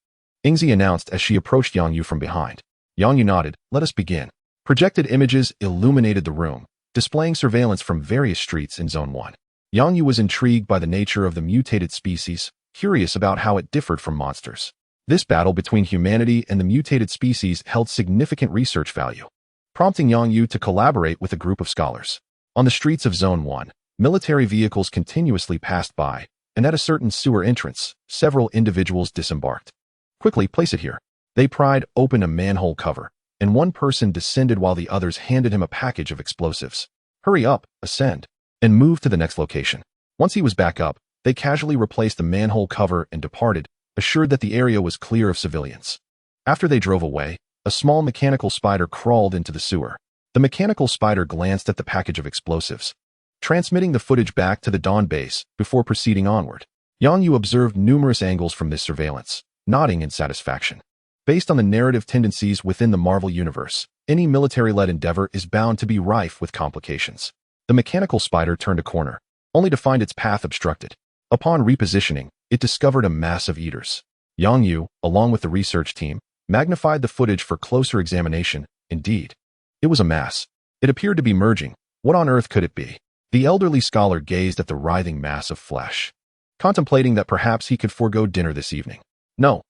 Ingzi announced as she approached Yang Yu from behind. Yang Yu nodded. Let us begin. Projected images illuminated the room, displaying surveillance from various streets in Zone 1. Yang Yu was intrigued by the nature of the mutated species, curious about how it differed from monsters. This battle between humanity and the mutated species held significant research value, prompting Yang Yu to collaborate with a group of scholars. On the streets of Zone 1, military vehicles continuously passed by, and at a certain sewer entrance, several individuals disembarked. Quickly, place it here. They pried open a manhole cover, and one person descended while the others handed him a package of explosives. Hurry up, ascend, and move to the next location. Once he was back up, they casually replaced the manhole cover and departed, assured that the area was clear of civilians. After they drove away, a small mechanical spider crawled into the sewer. The mechanical spider glanced at the package of explosives, transmitting the footage back to the Dawn base before proceeding onward. Yang Yu observed numerous angles from this surveillance, nodding in satisfaction. Based on the narrative tendencies within the Marvel Universe, any military-led endeavor is bound to be rife with complications. The mechanical spider turned a corner, only to find its path obstructed. Upon repositioning, it discovered a mass of eaters. Yang Yu, along with the research team, magnified the footage for closer examination. Indeed, it was a mass. It appeared to be merging. What on earth could it be? The elderly scholar gazed at the writhing mass of flesh, contemplating that perhaps he could forego dinner this evening. No.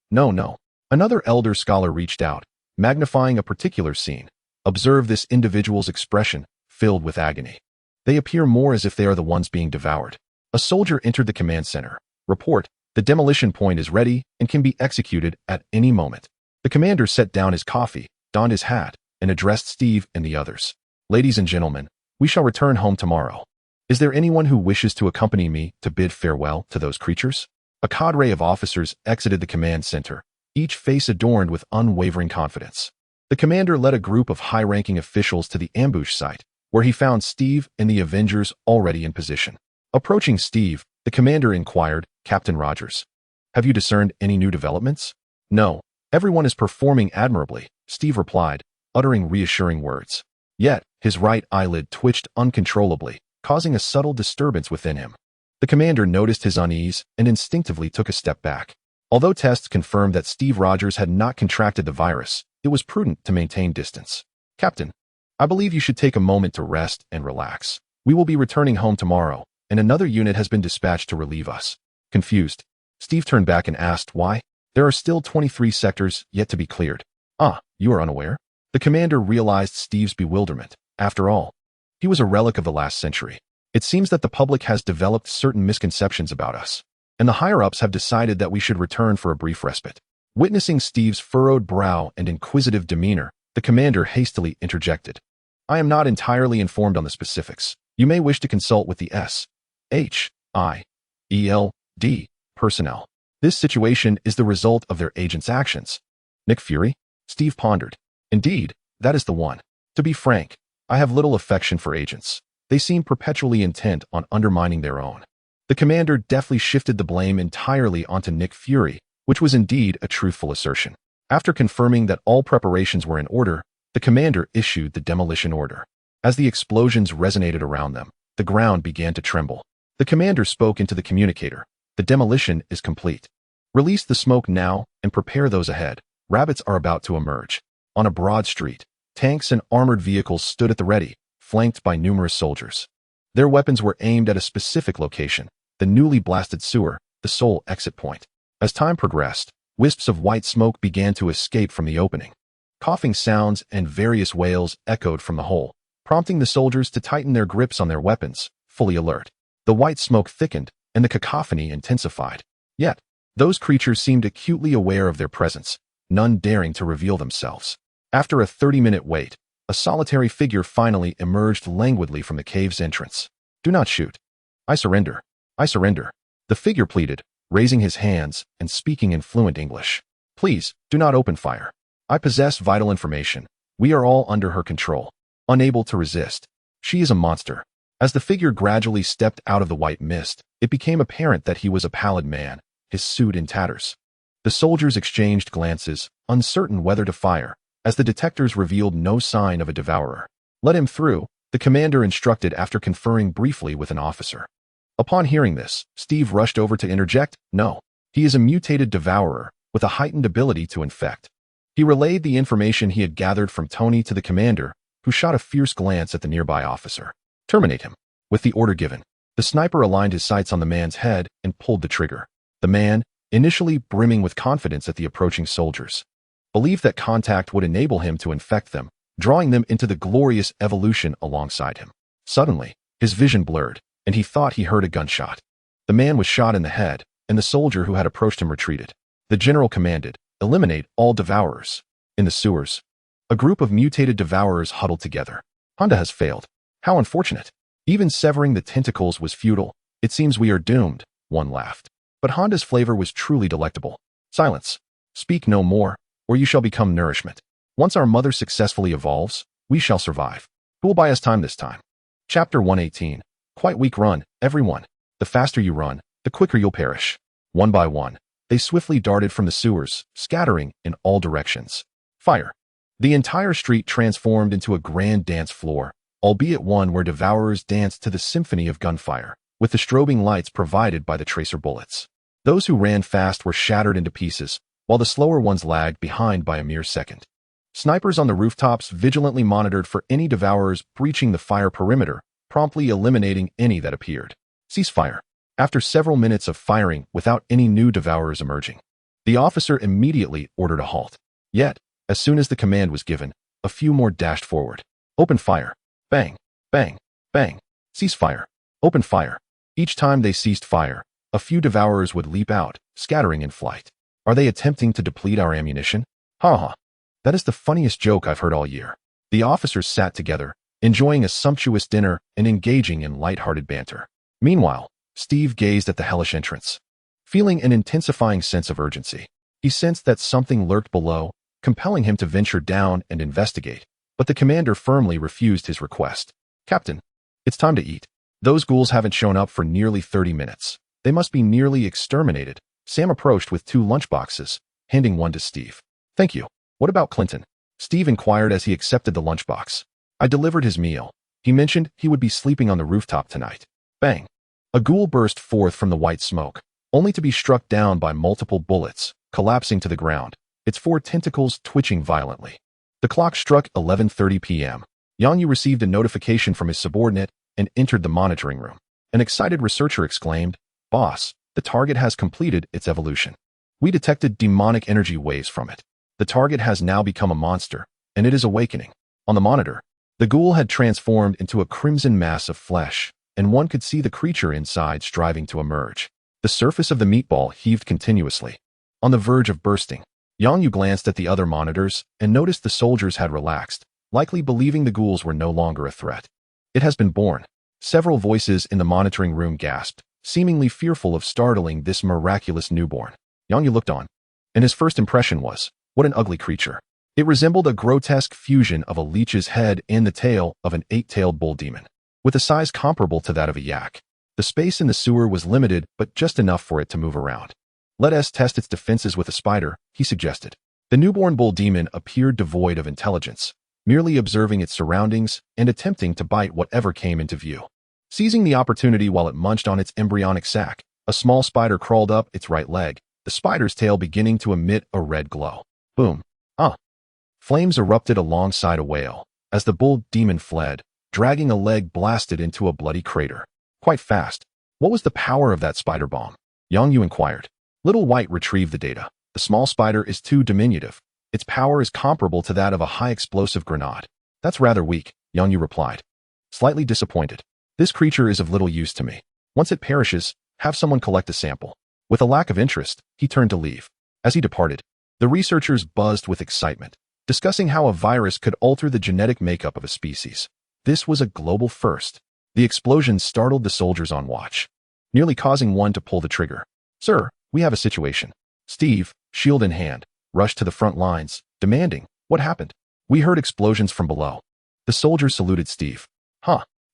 Another elder scholar reached out, magnifying a particular scene. Observe this individual's expression, filled with agony. They appear more as if they are the ones being devoured. A soldier entered the command center. Report, the demolition point is ready and can be executed at any moment. The commander set down his coffee, donned his hat, and addressed Steve and the others. Ladies and gentlemen, we shall return home tomorrow. Is there anyone who wishes to accompany me to bid farewell to those creatures? A cadre of officers exited the command center, each face adorned with unwavering confidence. The commander led a group of high-ranking officials to the ambush site, where he found Steve and the Avengers already in position. Approaching Steve, the commander inquired, "Captain Rogers, have you discerned any new developments?" "No, everyone is performing admirably," Steve replied, uttering reassuring words. Yet, his right eyelid twitched uncontrollably, causing a subtle disturbance within him. The commander noticed his unease and instinctively took a step back. Although tests confirmed that Steve Rogers had not contracted the virus, it was prudent to maintain distance. "Captain, I believe you should take a moment to rest and relax. We will be returning home tomorrow, and another unit has been dispatched to relieve us." Confused, Steve turned back and asked why. "There are still 23 sectors yet to be cleared." "Ah, you are unaware?" The commander realized Steve's bewilderment. After all, he was a relic of the last century. "It seems that the public has developed certain misconceptions about us, and the higher-ups have decided that we should return for a brief respite." Witnessing Steve's furrowed brow and inquisitive demeanor, the commander hastily interjected, "I am not entirely informed on the specifics. You may wish to consult with the SHIELD personnel. This situation is the result of their agents' actions." "Nick Fury?" Steve pondered. "Indeed, that is the one. To be frank, I have little affection for agents. They seem perpetually intent on undermining their own." The commander deftly shifted the blame entirely onto Nick Fury, which was indeed a truthful assertion. After confirming that all preparations were in order, the commander issued the demolition order. As the explosions resonated around them, the ground began to tremble. The commander spoke into the communicator. "The demolition is complete. Release the smoke now and prepare those ahead. Rabbits are about to emerge." On a broad street, tanks and armored vehicles stood at the ready, flanked by numerous soldiers. Their weapons were aimed at a specific location, the newly blasted sewer, the sole exit point. As time progressed, wisps of white smoke began to escape from the opening. Coughing sounds and various wails echoed from the hole, prompting the soldiers to tighten their grips on their weapons, fully alert. The white smoke thickened, and the cacophony intensified. Yet, those creatures seemed acutely aware of their presence, none daring to reveal themselves. After a 30-minute wait, a solitary figure finally emerged languidly from the cave's entrance. "Do not shoot. I surrender. I surrender," the figure pleaded, raising his hands and speaking in fluent English. "Please, do not open fire. I possess vital information. We are all under her control." Unable to resist, "She is a monster." As the figure gradually stepped out of the white mist, it became apparent that he was a pallid man, his suit in tatters. The soldiers exchanged glances, uncertain whether to fire, as the detectors revealed no sign of a devourer. "Let him through," the commander instructed after conferring briefly with an officer. Upon hearing this, Steve rushed over to interject, "No, he is a mutated devourer with a heightened ability to infect." He relayed the information he had gathered from Tony to the commander, who shot a fierce glance at the nearby officer. "Terminate him." With the order given, the sniper aligned his sights on the man's head and pulled the trigger. The man, initially brimming with confidence at the approaching soldiers, believed that contact would enable him to infect them, drawing them into the glorious evolution alongside him. Suddenly, his vision blurred, and he thought he heard a gunshot. The man was shot in the head, and the soldier who had approached him retreated. The general commanded, "Eliminate all devourers." In the sewers, a group of mutated devourers huddled together. "Honda has failed. How unfortunate. Even severing the tentacles was futile. It seems we are doomed," one laughed. But Honda's flavor was truly delectable. "Silence. Speak no more, or you shall become nourishment. Once our mother successfully evolves, we shall survive. Who will buy us time this time?" Chapter 118. Quite weak run, everyone. The faster you run, the quicker you'll perish. One by one, they swiftly darted from the sewers, scattering in all directions. Fire. The entire street transformed into a grand dance floor, albeit one where devourers danced to the symphony of gunfire, with the strobing lights provided by the tracer bullets. Those who ran fast were shattered into pieces, while the slower ones lagged behind by a mere second. Snipers on the rooftops vigilantly monitored for any devourers breaching the fire perimeter, promptly eliminating any that appeared. Ceasefire. After several minutes of firing without any new devourers emerging, the officer immediately ordered a halt. Yet, as soon as the command was given, a few more dashed forward. Open fire. Bang, bang, bang. Ceasefire. Open fire. Each time they ceased fire, a few devourers would leap out, scattering in flight. Are they attempting to deplete our ammunition? Ha ha. That is the funniest joke I've heard all year. The officers sat together, enjoying a sumptuous dinner and engaging in light-hearted banter. Meanwhile, Steve gazed at the hellish entrance. Feeling an intensifying sense of urgency, he sensed that something lurked below, compelling him to venture down and investigate, but the commander firmly refused his request. "Captain, it's time to eat. Those ghouls haven't shown up for nearly 30 minutes. They must be nearly exterminated." Sam approached with 2 lunchboxes, handing one to Steve. "Thank you. What about Clinton?" Steve inquired as he accepted the lunchbox. "I delivered his meal. He mentioned he would be sleeping on the rooftop tonight." Bang! A ghoul burst forth from the white smoke, only to be struck down by multiple bullets, collapsing to the ground, its 4 tentacles twitching violently. The clock struck 11:30 p.m. Yang Yu received a notification from his subordinate and entered the monitoring room. An excited researcher exclaimed, "Boss, the target has completed its evolution. We detected demonic energy waves from it. The target has now become a monster, and it is awakening." On the monitor, the ghoul had transformed into a crimson mass of flesh, and one could see the creature inside striving to emerge. The surface of the meatball heaved continuously, on the verge of bursting. Yang Yu glanced at the other monitors and noticed the soldiers had relaxed, likely believing the ghouls were no longer a threat. "It has been born." Several voices in the monitoring room gasped, seemingly fearful of startling this miraculous newborn. Yang Yu looked on, and his first impression was, what an ugly creature. It resembled a grotesque fusion of a leech's head and the tail of an 8-tailed bull demon, with a size comparable to that of a yak. The space in the sewer was limited, but just enough for it to move around. "Let us test its defenses with a spider," he suggested. The newborn bull demon appeared devoid of intelligence, merely observing its surroundings and attempting to bite whatever came into view. Seizing the opportunity while it munched on its embryonic sac, a small spider crawled up its right leg, the spider's tail beginning to emit a red glow. Boom. Flames erupted alongside a wail, as the bull demon fled, dragging a leg blasted into a bloody crater. Quite fast. What was the power of that spider bomb? Yang Yu inquired. Little White retrieved the data. The small spider is too diminutive. Its power is comparable to that of a high-explosive grenade. That's rather weak, Yang Yu replied. Slightly disappointed. This creature is of little use to me. Once it perishes, have someone collect a sample. With a lack of interest, he turned to leave. As he departed, the researchers buzzed with excitement, discussing how a virus could alter the genetic makeup of a species. This was a global first. The explosion startled the soldiers on watch, nearly causing one to pull the trigger. "Sir, we have a situation." Steve, shield in hand, rushed to the front lines, demanding, "What happened?" "We heard explosions from below." The soldiers saluted Steve.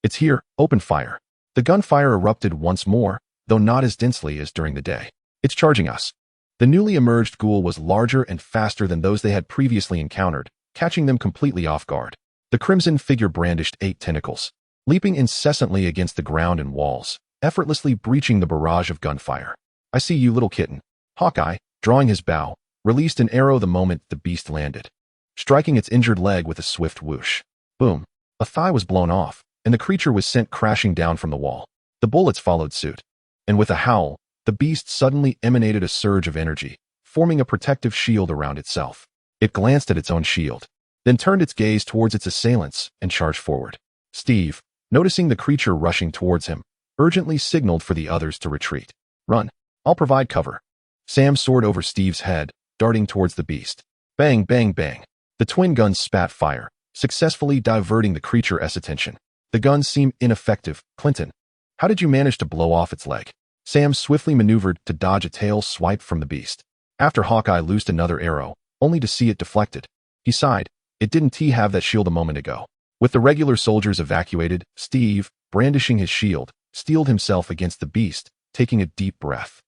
It's here, open fire." The gunfire erupted once more, though not as densely as during the day. "It's charging us." The newly emerged ghoul was larger and faster than those they had previously encountered, catching them completely off guard. The crimson figure brandished 8 tentacles, leaping incessantly against the ground and walls, effortlessly breaching the barrage of gunfire. "I see you, little kitten." Hawkeye, drawing his bow, released an arrow the moment the beast landed, striking its injured leg with a swift whoosh. Boom. A thigh was blown off, and the creature was sent crashing down from the wall. The bullets followed suit, and with a howl, the beast suddenly emanated a surge of energy, forming a protective shield around itself. It glanced at its own shield, then turned its gaze towards its assailants and charged forward. Steve, noticing the creature rushing towards him, urgently signaled for the others to retreat. "Run. I'll provide cover." Sam soared over Steve's head, darting towards the beast. Bang, bang, bang. The twin guns spat fire, successfully diverting the creature's attention. The guns seemed ineffective. "Clinton, how did you manage to blow off its leg?" Sam swiftly maneuvered to dodge a tail swipe from the beast. After Hawkeye loosed another arrow, only to see it deflected. He sighed. It didn't have that shield a moment ago. With the regular soldiers evacuated, Steve, brandishing his shield, steeled himself against the beast, taking a deep breath.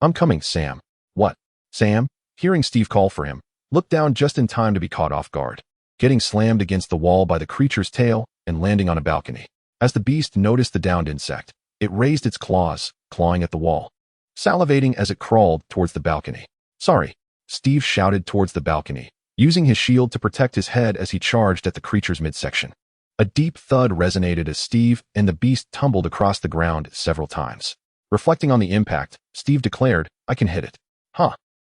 "I'm coming, Sam." "What?" Sam, hearing Steve call for him, looked down just in time to be caught off guard, getting slammed against the wall by the creature's tail and landing on a balcony. As the beast noticed the downed insect, it raised its claws, clawing at the wall, salivating as it crawled towards the balcony. "Sorry," Steve shouted towards the balcony, using his shield to protect his head as he charged at the creature's midsection. A deep thud resonated as Steve and the beast tumbled across the ground several times. Reflecting on the impact, Steve declared, "I can hit it."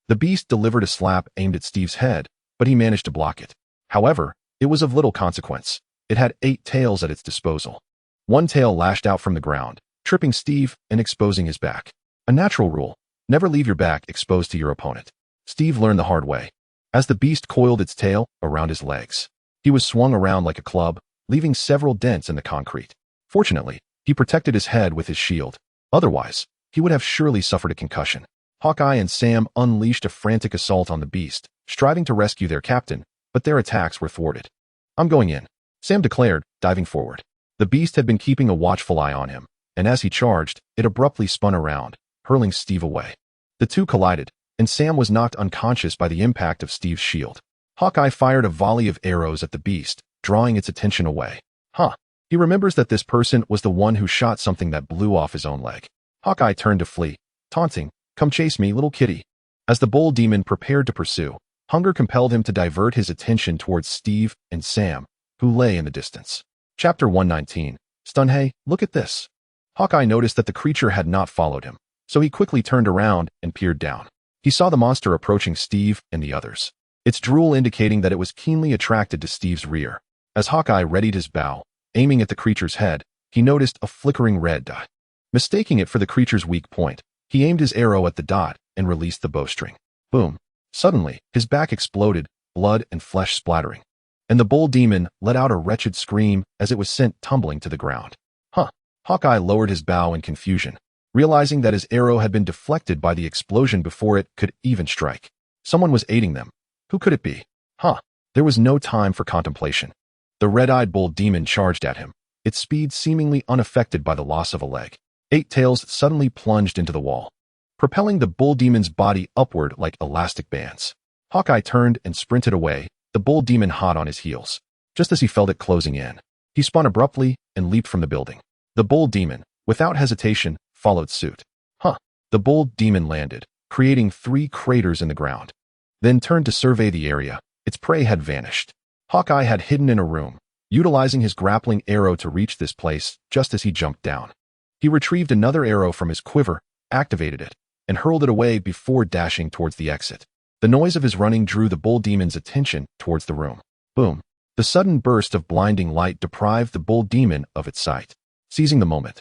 The beast delivered a slap aimed at Steve's head, but he managed to block it. However, it was of little consequence. It had 8 tails at its disposal. One tail lashed out from the ground, tripping Steve and exposing his back. A natural rule: never leave your back exposed to your opponent. Steve learned the hard way. As the beast coiled its tail around his legs, he was swung around like a club, leaving several dents in the concrete. Fortunately, he protected his head with his shield. Otherwise, he would have surely suffered a concussion. Hawkeye and Sam unleashed a frantic assault on the beast, striving to rescue their captain, but their attacks were thwarted. "I'm going in," Sam declared, diving forward. The beast had been keeping a watchful eye on him, and as he charged, it abruptly spun around, hurling Steve away. The two collided, and Sam was knocked unconscious by the impact of Steve's shield. Hawkeye fired a volley of arrows at the beast, drawing its attention away. He remembers that this person was the one who shot something that blew off his own leg. Hawkeye turned to flee, taunting, "Come chase me, little kitty." As the bull demon prepared to pursue, hunger compelled him to divert his attention towards Steve and Sam, who lay in the distance. Chapter 119. Stun. "Hey, look at this." Hawkeye noticed that the creature had not followed him, so he quickly turned around and peered down. He saw the monster approaching Steve and the others, its drool indicating that it was keenly attracted to Steve's rear. As Hawkeye readied his bow, aiming at the creature's head, he noticed a flickering red dot. Mistaking it for the creature's weak point, he aimed his arrow at the dot and released the bowstring. Boom! Suddenly, his back exploded, blood and flesh splattering, and the bull demon let out a wretched scream as it was sent tumbling to the ground. Hawkeye lowered his bow in confusion, realizing that his arrow had been deflected by the explosion before it could even strike. Someone was aiding them. Who could it be? There was no time for contemplation. The red-eyed bull demon charged at him, its speed seemingly unaffected by the loss of a leg. 8 tails suddenly plunged into the wall, propelling the bull demon's body upward like elastic bands. Hawkeye turned and sprinted away, the bull demon hot on his heels. Just as he felt it closing in, he spun abruptly and leaped from the building. The bull demon, without hesitation, followed suit. The bull demon landed, creating 3 craters in the ground, then turned to survey the area. Its prey had vanished. Hawkeye had hidden in a room, utilizing his grappling arrow to reach this place just as he jumped down. He retrieved another arrow from his quiver, activated it, and hurled it away before dashing towards the exit. The noise of his running drew the bull demon's attention towards the room. Boom! The sudden burst of blinding light deprived the bull demon of its sight. Seizing the moment,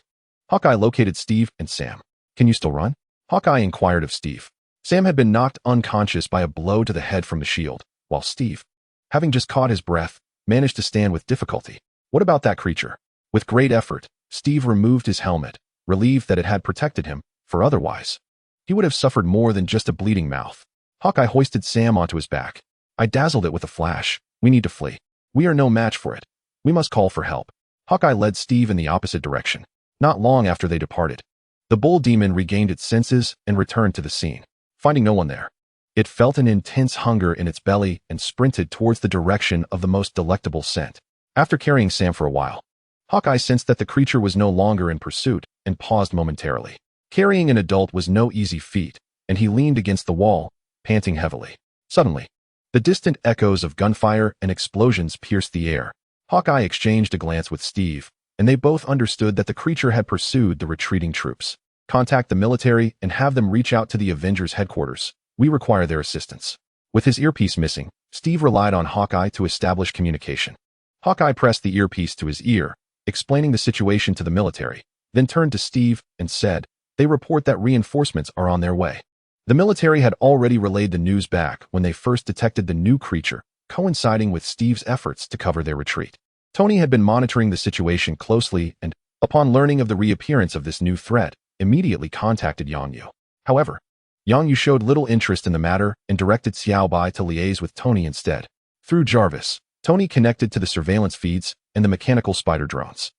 Hawkeye located Steve and Sam. "Can you still run?" Hawkeye inquired of Steve. Sam had been knocked unconscious by a blow to the head from the shield, while Steve, having just caught his breath, managed to stand with difficulty. "What about that creature?" With great effort, Steve removed his helmet, relieved that it had protected him, for otherwise, he would have suffered more than just a bleeding mouth. Hawkeye hoisted Sam onto his back. "I dazzled it with a flash. We need to flee. We are no match for it. We must call for help." Hawkeye led Steve in the opposite direction. Not long after they departed, the bull demon regained its senses and returned to the scene. Finding no one there, it felt an intense hunger in its belly and sprinted towards the direction of the most delectable scent. After carrying Sam for a while, Hawkeye sensed that the creature was no longer in pursuit and paused momentarily. Carrying an adult was no easy feat, and he leaned against the wall, panting heavily. Suddenly, the distant echoes of gunfire and explosions pierced the air. Hawkeye exchanged a glance with Steve, and they both understood that the creature had pursued the retreating troops. "Contact the military and have them reach out to the Avengers headquarters. We require their assistance." With his earpiece missing, Steve relied on Hawkeye to establish communication. Hawkeye pressed the earpiece to his ear, explaining the situation to the military, then turned to Steve and said, "They report that reinforcements are on their way." The military had already relayed the news back when they first detected the new creature, coinciding with Steve's efforts to cover their retreat. Tony had been monitoring the situation closely and, upon learning of the reappearance of this new threat, immediately contacted Yang Yu. However, Yang Yu showed little interest in the matter and directed Xiao Bai to liaise with Tony instead. Through Jarvis, Tony connected to the surveillance feeds and the mechanical spider drones.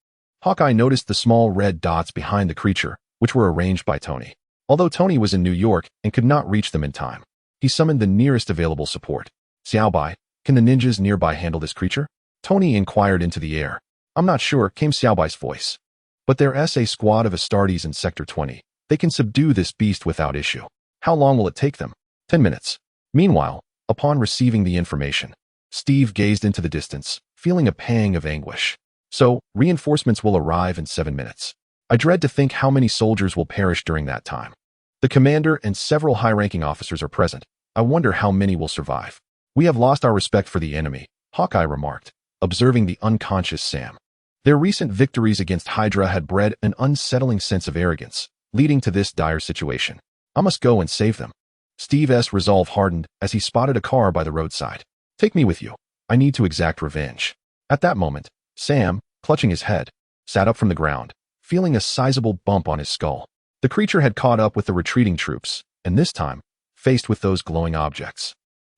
Hawkeye noticed the small red dots behind the creature, which were arranged by Tony. Although Tony was in New York and could not reach them in time, he summoned the nearest available support. "Xiao Bai, can the ninjas nearby handle this creature?" Tony inquired into the air. "I'm not sure," came Xiao Bai's voice. "But there's a squad of Astartes in Sector 20. They can subdue this beast without issue." "How long will it take them?" 10 minutes. Meanwhile, upon receiving the information, Steve gazed into the distance, feeling a pang of anguish. "So, reinforcements will arrive in 7 minutes. I dread to think how many soldiers will perish during that time. The commander and several high-ranking officers are present. I wonder how many will survive." "We have lost our respect for the enemy," Hawkeye remarked, observing the unconscious Sam. Their recent victories against Hydra had bred an unsettling sense of arrogance, leading to this dire situation. "I must go and save them." Steve's resolve hardened as he spotted a car by the roadside. "Take me with you. I need to exact revenge." At that moment, Sam, clutching his head, sat up from the ground, feeling a sizable bump on his skull. The creature had caught up with the retreating troops, and this time, faced with those glowing objects,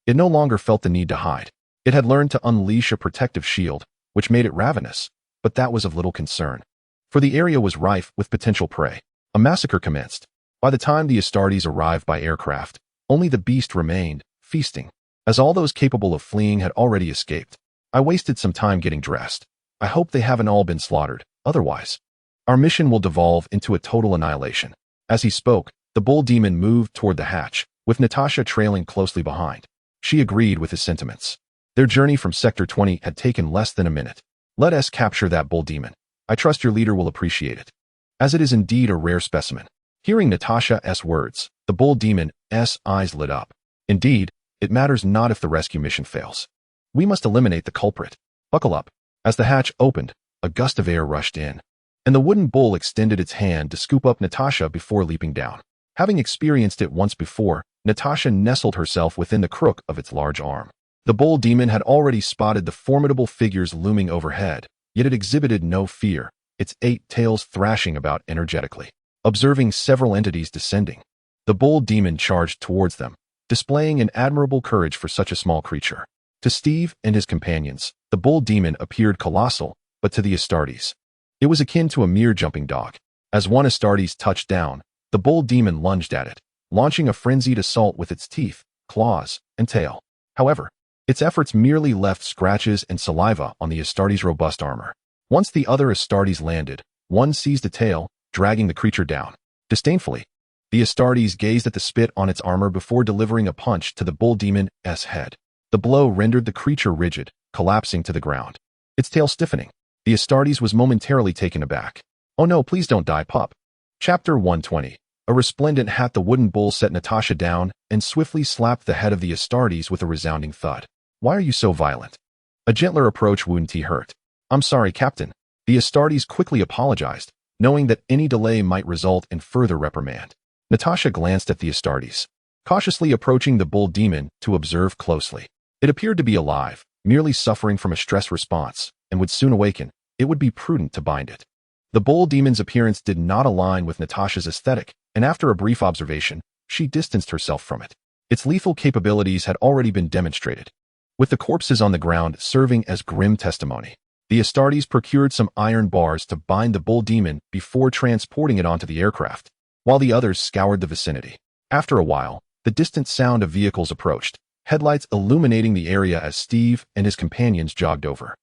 it no longer felt the need to hide. It had learned to unleash a protective shield, which made it ravenous, but that was of little concern. For the area was rife with potential prey. A massacre commenced. By the time the Astartes arrived by aircraft, only the beast remained, feasting. As all those capable of fleeing had already escaped, I wasted some time getting dressed. I hope they haven't all been slaughtered, otherwise our mission will devolve into a total annihilation. As he spoke, the bull demon moved toward the hatch, with Natasha trailing closely behind. She agreed with his sentiments. Their journey from Sector 20 had taken less than a minute. Let us capture that bull demon. I trust your leader will appreciate it, as it is indeed a rare specimen. Hearing Natasha's words, the bull demon's eyes lit up. Indeed, it matters not if the rescue mission fails. We must eliminate the culprit. Buckle up. As the hatch opened, a gust of air rushed in, and the wooden bull extended its hand to scoop up Natasha before leaping down. Having experienced it once before, Natasha nestled herself within the crook of its large arm. The bull demon had already spotted the formidable figures looming overhead, yet it exhibited no fear, its 8 tails thrashing about energetically. Observing several entities descending, the bull demon charged towards them, displaying an admirable courage for such a small creature. To Steve and his companions, the bull demon appeared colossal, but to the Astartes, it was akin to a mere jumping dog. As one Astartes touched down, the bull demon lunged at it, launching a frenzied assault with its teeth, claws, and tail. However, its efforts merely left scratches and saliva on the Astartes' robust armor. Once the other Astartes landed, one seized a tail, dragging the creature down. Disdainfully, the Astartes gazed at the spit on its armor before delivering a punch to the bull demon's head. The blow rendered the creature rigid, collapsing to the ground, its tail stiffening. The Astartes was momentarily taken aback. Oh no, please don't die, pup. Chapter 120. A resplendent hat. The wooden bull set Natasha down and swiftly slapped the head of the Astartes with a resounding thud. Why are you so violent? A gentler approach wouldn't hurt. I'm sorry, Captain. The Astartes quickly apologized, knowing that any delay might result in further reprimand. Natasha glanced at the Astartes, cautiously approaching the bull demon to observe closely. It appeared to be alive, merely suffering from a stress response, and would soon awaken. It would be prudent to bind it. The bull demon's appearance did not align with Natasha's aesthetic, and after a brief observation, she distanced herself from it. Its lethal capabilities had already been demonstrated, with the corpses on the ground serving as grim testimony. The Astartes procured some iron bars to bind the bull demon before transporting it onto the aircraft, while the others scoured the vicinity. After a while, the distant sound of vehicles approached, headlights illuminating the area as Steve and his companions jogged over.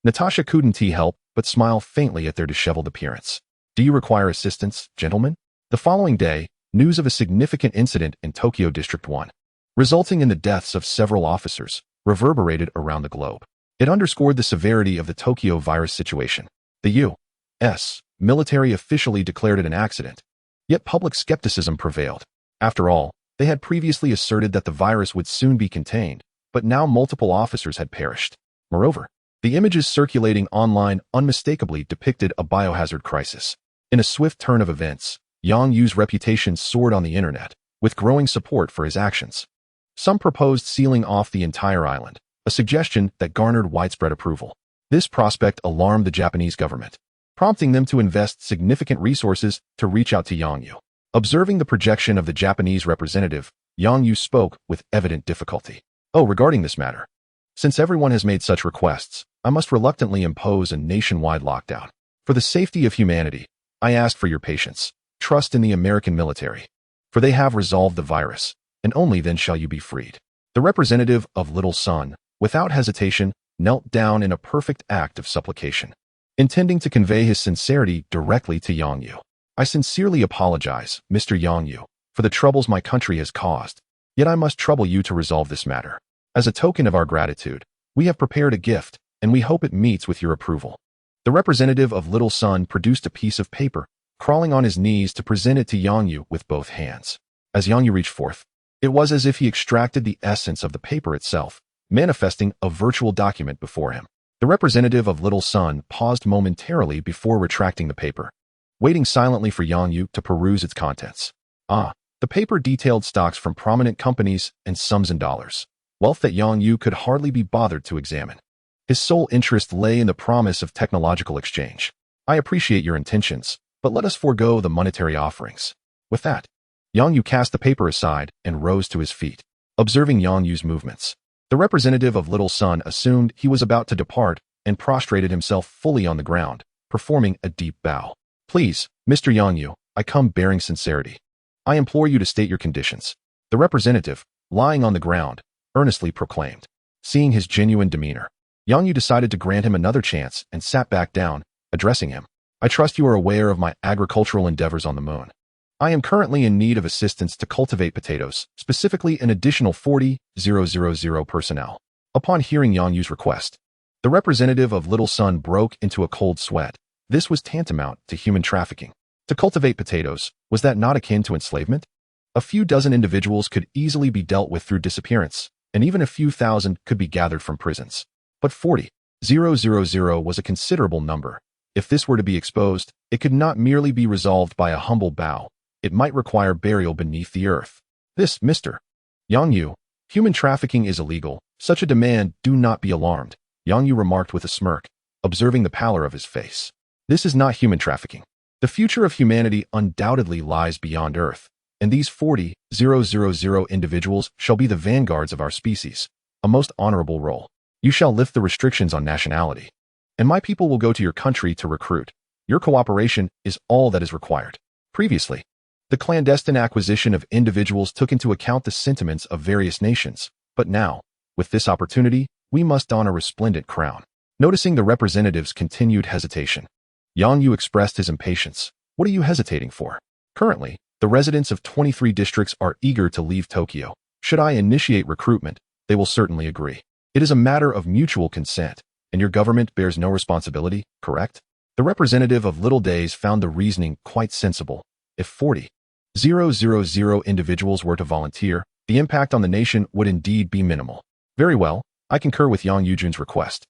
Natasha couldn't help but smile faintly at their disheveled appearance. Do you require assistance, gentlemen? The following day, news of a significant incident in Tokyo District 1, resulting in the deaths of several officers, reverberated around the globe. It underscored the severity of the Tokyo virus situation. The U.S. military officially declared it an accident, yet public skepticism prevailed. After all, they had previously asserted that the virus would soon be contained, but now multiple officers had perished. Moreover, the images circulating online unmistakably depicted a biohazard crisis. In a swift turn of events, Yang Yu's reputation soared on the internet, with growing support for his actions. Some proposed sealing off the entire island, a suggestion that garnered widespread approval. This prospect alarmed the Japanese government, prompting them to invest significant resources to reach out to Yang Yu. Observing the projection of the Japanese representative, Yang Yu spoke with evident difficulty. Oh, regarding this matter, since everyone has made such requests, I must reluctantly impose a nationwide lockdown. For the safety of humanity, I ask for your patience, trust in the American military, for they have resolved the virus, and only then shall you be freed. The representative of Little Sun, without hesitation, knelt down in a perfect act of supplication, intending to convey his sincerity directly to Yang Yu. I sincerely apologize, Mr. Yang Yu, for the troubles my country has caused, yet I must trouble you to resolve this matter. As a token of our gratitude, we have prepared a gift, and we hope it meets with your approval. The representative of Little Sun produced a piece of paper, crawling on his knees to present it to Yang Yu with both hands. As Yang Yu reached forth, it was as if he extracted the essence of the paper itself, manifesting a virtual document before him. The representative of Little Sun paused momentarily before retracting the paper, waiting silently for Yang Yu to peruse its contents. The paper detailed stocks from prominent companies and sums in dollars, wealth that Yang Yu could hardly be bothered to examine. His sole interest lay in the promise of technological exchange. I appreciate your intentions, but let us forego the monetary offerings. With that, Yang Yu cast the paper aside and rose to his feet. Observing Yang Yu's movements, the representative of Little Sun assumed he was about to depart and prostrated himself fully on the ground, performing a deep bow. Please, Mr. Yang Yu, I come bearing sincerity. I implore you to state your conditions. The representative, lying on the ground, earnestly proclaimed. Seeing his genuine demeanor, Yang Yu decided to grant him another chance and sat back down, addressing him. I trust you are aware of my agricultural endeavors on the moon. I am currently in need of assistance to cultivate potatoes, specifically an additional 40,000 personnel. Upon hearing Yang Yu's request, the representative of Little Sun broke into a cold sweat. This was tantamount to human trafficking. To cultivate potatoes, was that not akin to enslavement? A few dozen individuals could easily be dealt with through disappearance, and even a few thousand could be gathered from prisons. But 40,000 was a considerable number. If this were to be exposed, it could not merely be resolved by a humble bow. It might require burial beneath the earth. This, Mr. Yang Yu, human trafficking is illegal. Such a demand, do not be alarmed, Yang Yu remarked with a smirk, observing the pallor of his face. This is not human trafficking. The future of humanity undoubtedly lies beyond Earth, and these 40,000 individuals shall be the vanguards of our species, a most honorable role. You shall lift the restrictions on nationality, and my people will go to your country to recruit. Your cooperation is all that is required. Previously, the clandestine acquisition of individuals took into account the sentiments of various nations, but now, with this opportunity, we must don a resplendent crown. Noticing the representative's continued hesitation, Yang Yu expressed his impatience. What are you hesitating for? Currently, the residents of 23 districts are eager to leave Tokyo. Should I initiate recruitment, they will certainly agree. It is a matter of mutual consent, and your government bears no responsibility, correct? The representative of Little Days found the reasoning quite sensible. If 40,000 individuals were to volunteer, the impact on the nation would indeed be minimal. Very well, I concur with Yang Yujun's request.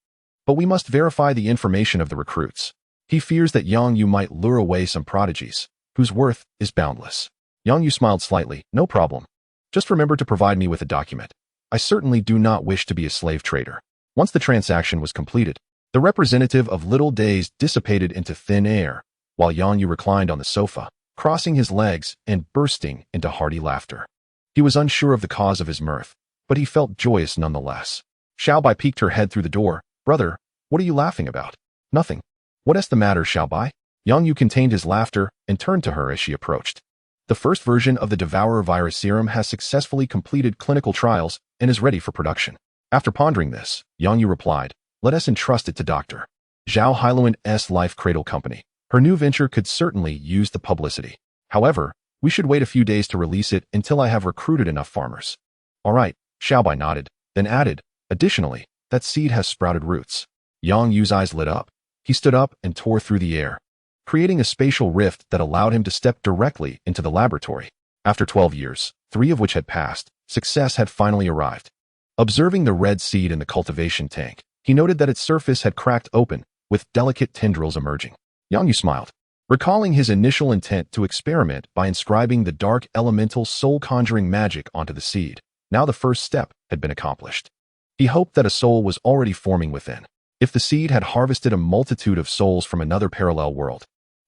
But we must verify the information of the recruits. He fears that Yang Yu might lure away some prodigies, whose worth is boundless. Yang Yu smiled slightly. No problem. Just remember to provide me with a document. I certainly do not wish to be a slave trader. Once the transaction was completed, the representative of Little Days dissipated into thin air, while Yang Yu reclined on the sofa, crossing his legs and bursting into hearty laughter. He was unsure of the cause of his mirth, but he felt joyous nonetheless. Xiaobai peeked her head through the door. Brother, what are you laughing about? Nothing. What is the matter, Xiaobai? Yang Yu contained his laughter and turned to her as she approached. The first version of the Devourer virus serum has successfully completed clinical trials and is ready for production. After pondering this, Yang Yu replied, let us entrust it to Dr. Zhao Hailuan's Life Cradle Company. Her new venture could certainly use the publicity. However, we should wait a few days to release it until I have recruited enough farmers. All right, Xiaobai nodded, then added, additionally, that seed has sprouted roots. Yang Yu's eyes lit up. He stood up and tore through the air, creating a spatial rift that allowed him to step directly into the laboratory. After 12 years, 3 of which had passed, success had finally arrived. Observing the red seed in the cultivation tank, he noted that its surface had cracked open, with delicate tendrils emerging. Yang Yu smiled, recalling his initial intent to experiment by inscribing the dark elemental soul-conjuring magic onto the seed. Now the first step had been accomplished. He hoped that a soul was already forming within. If the seed had harvested a multitude of souls from another parallel world,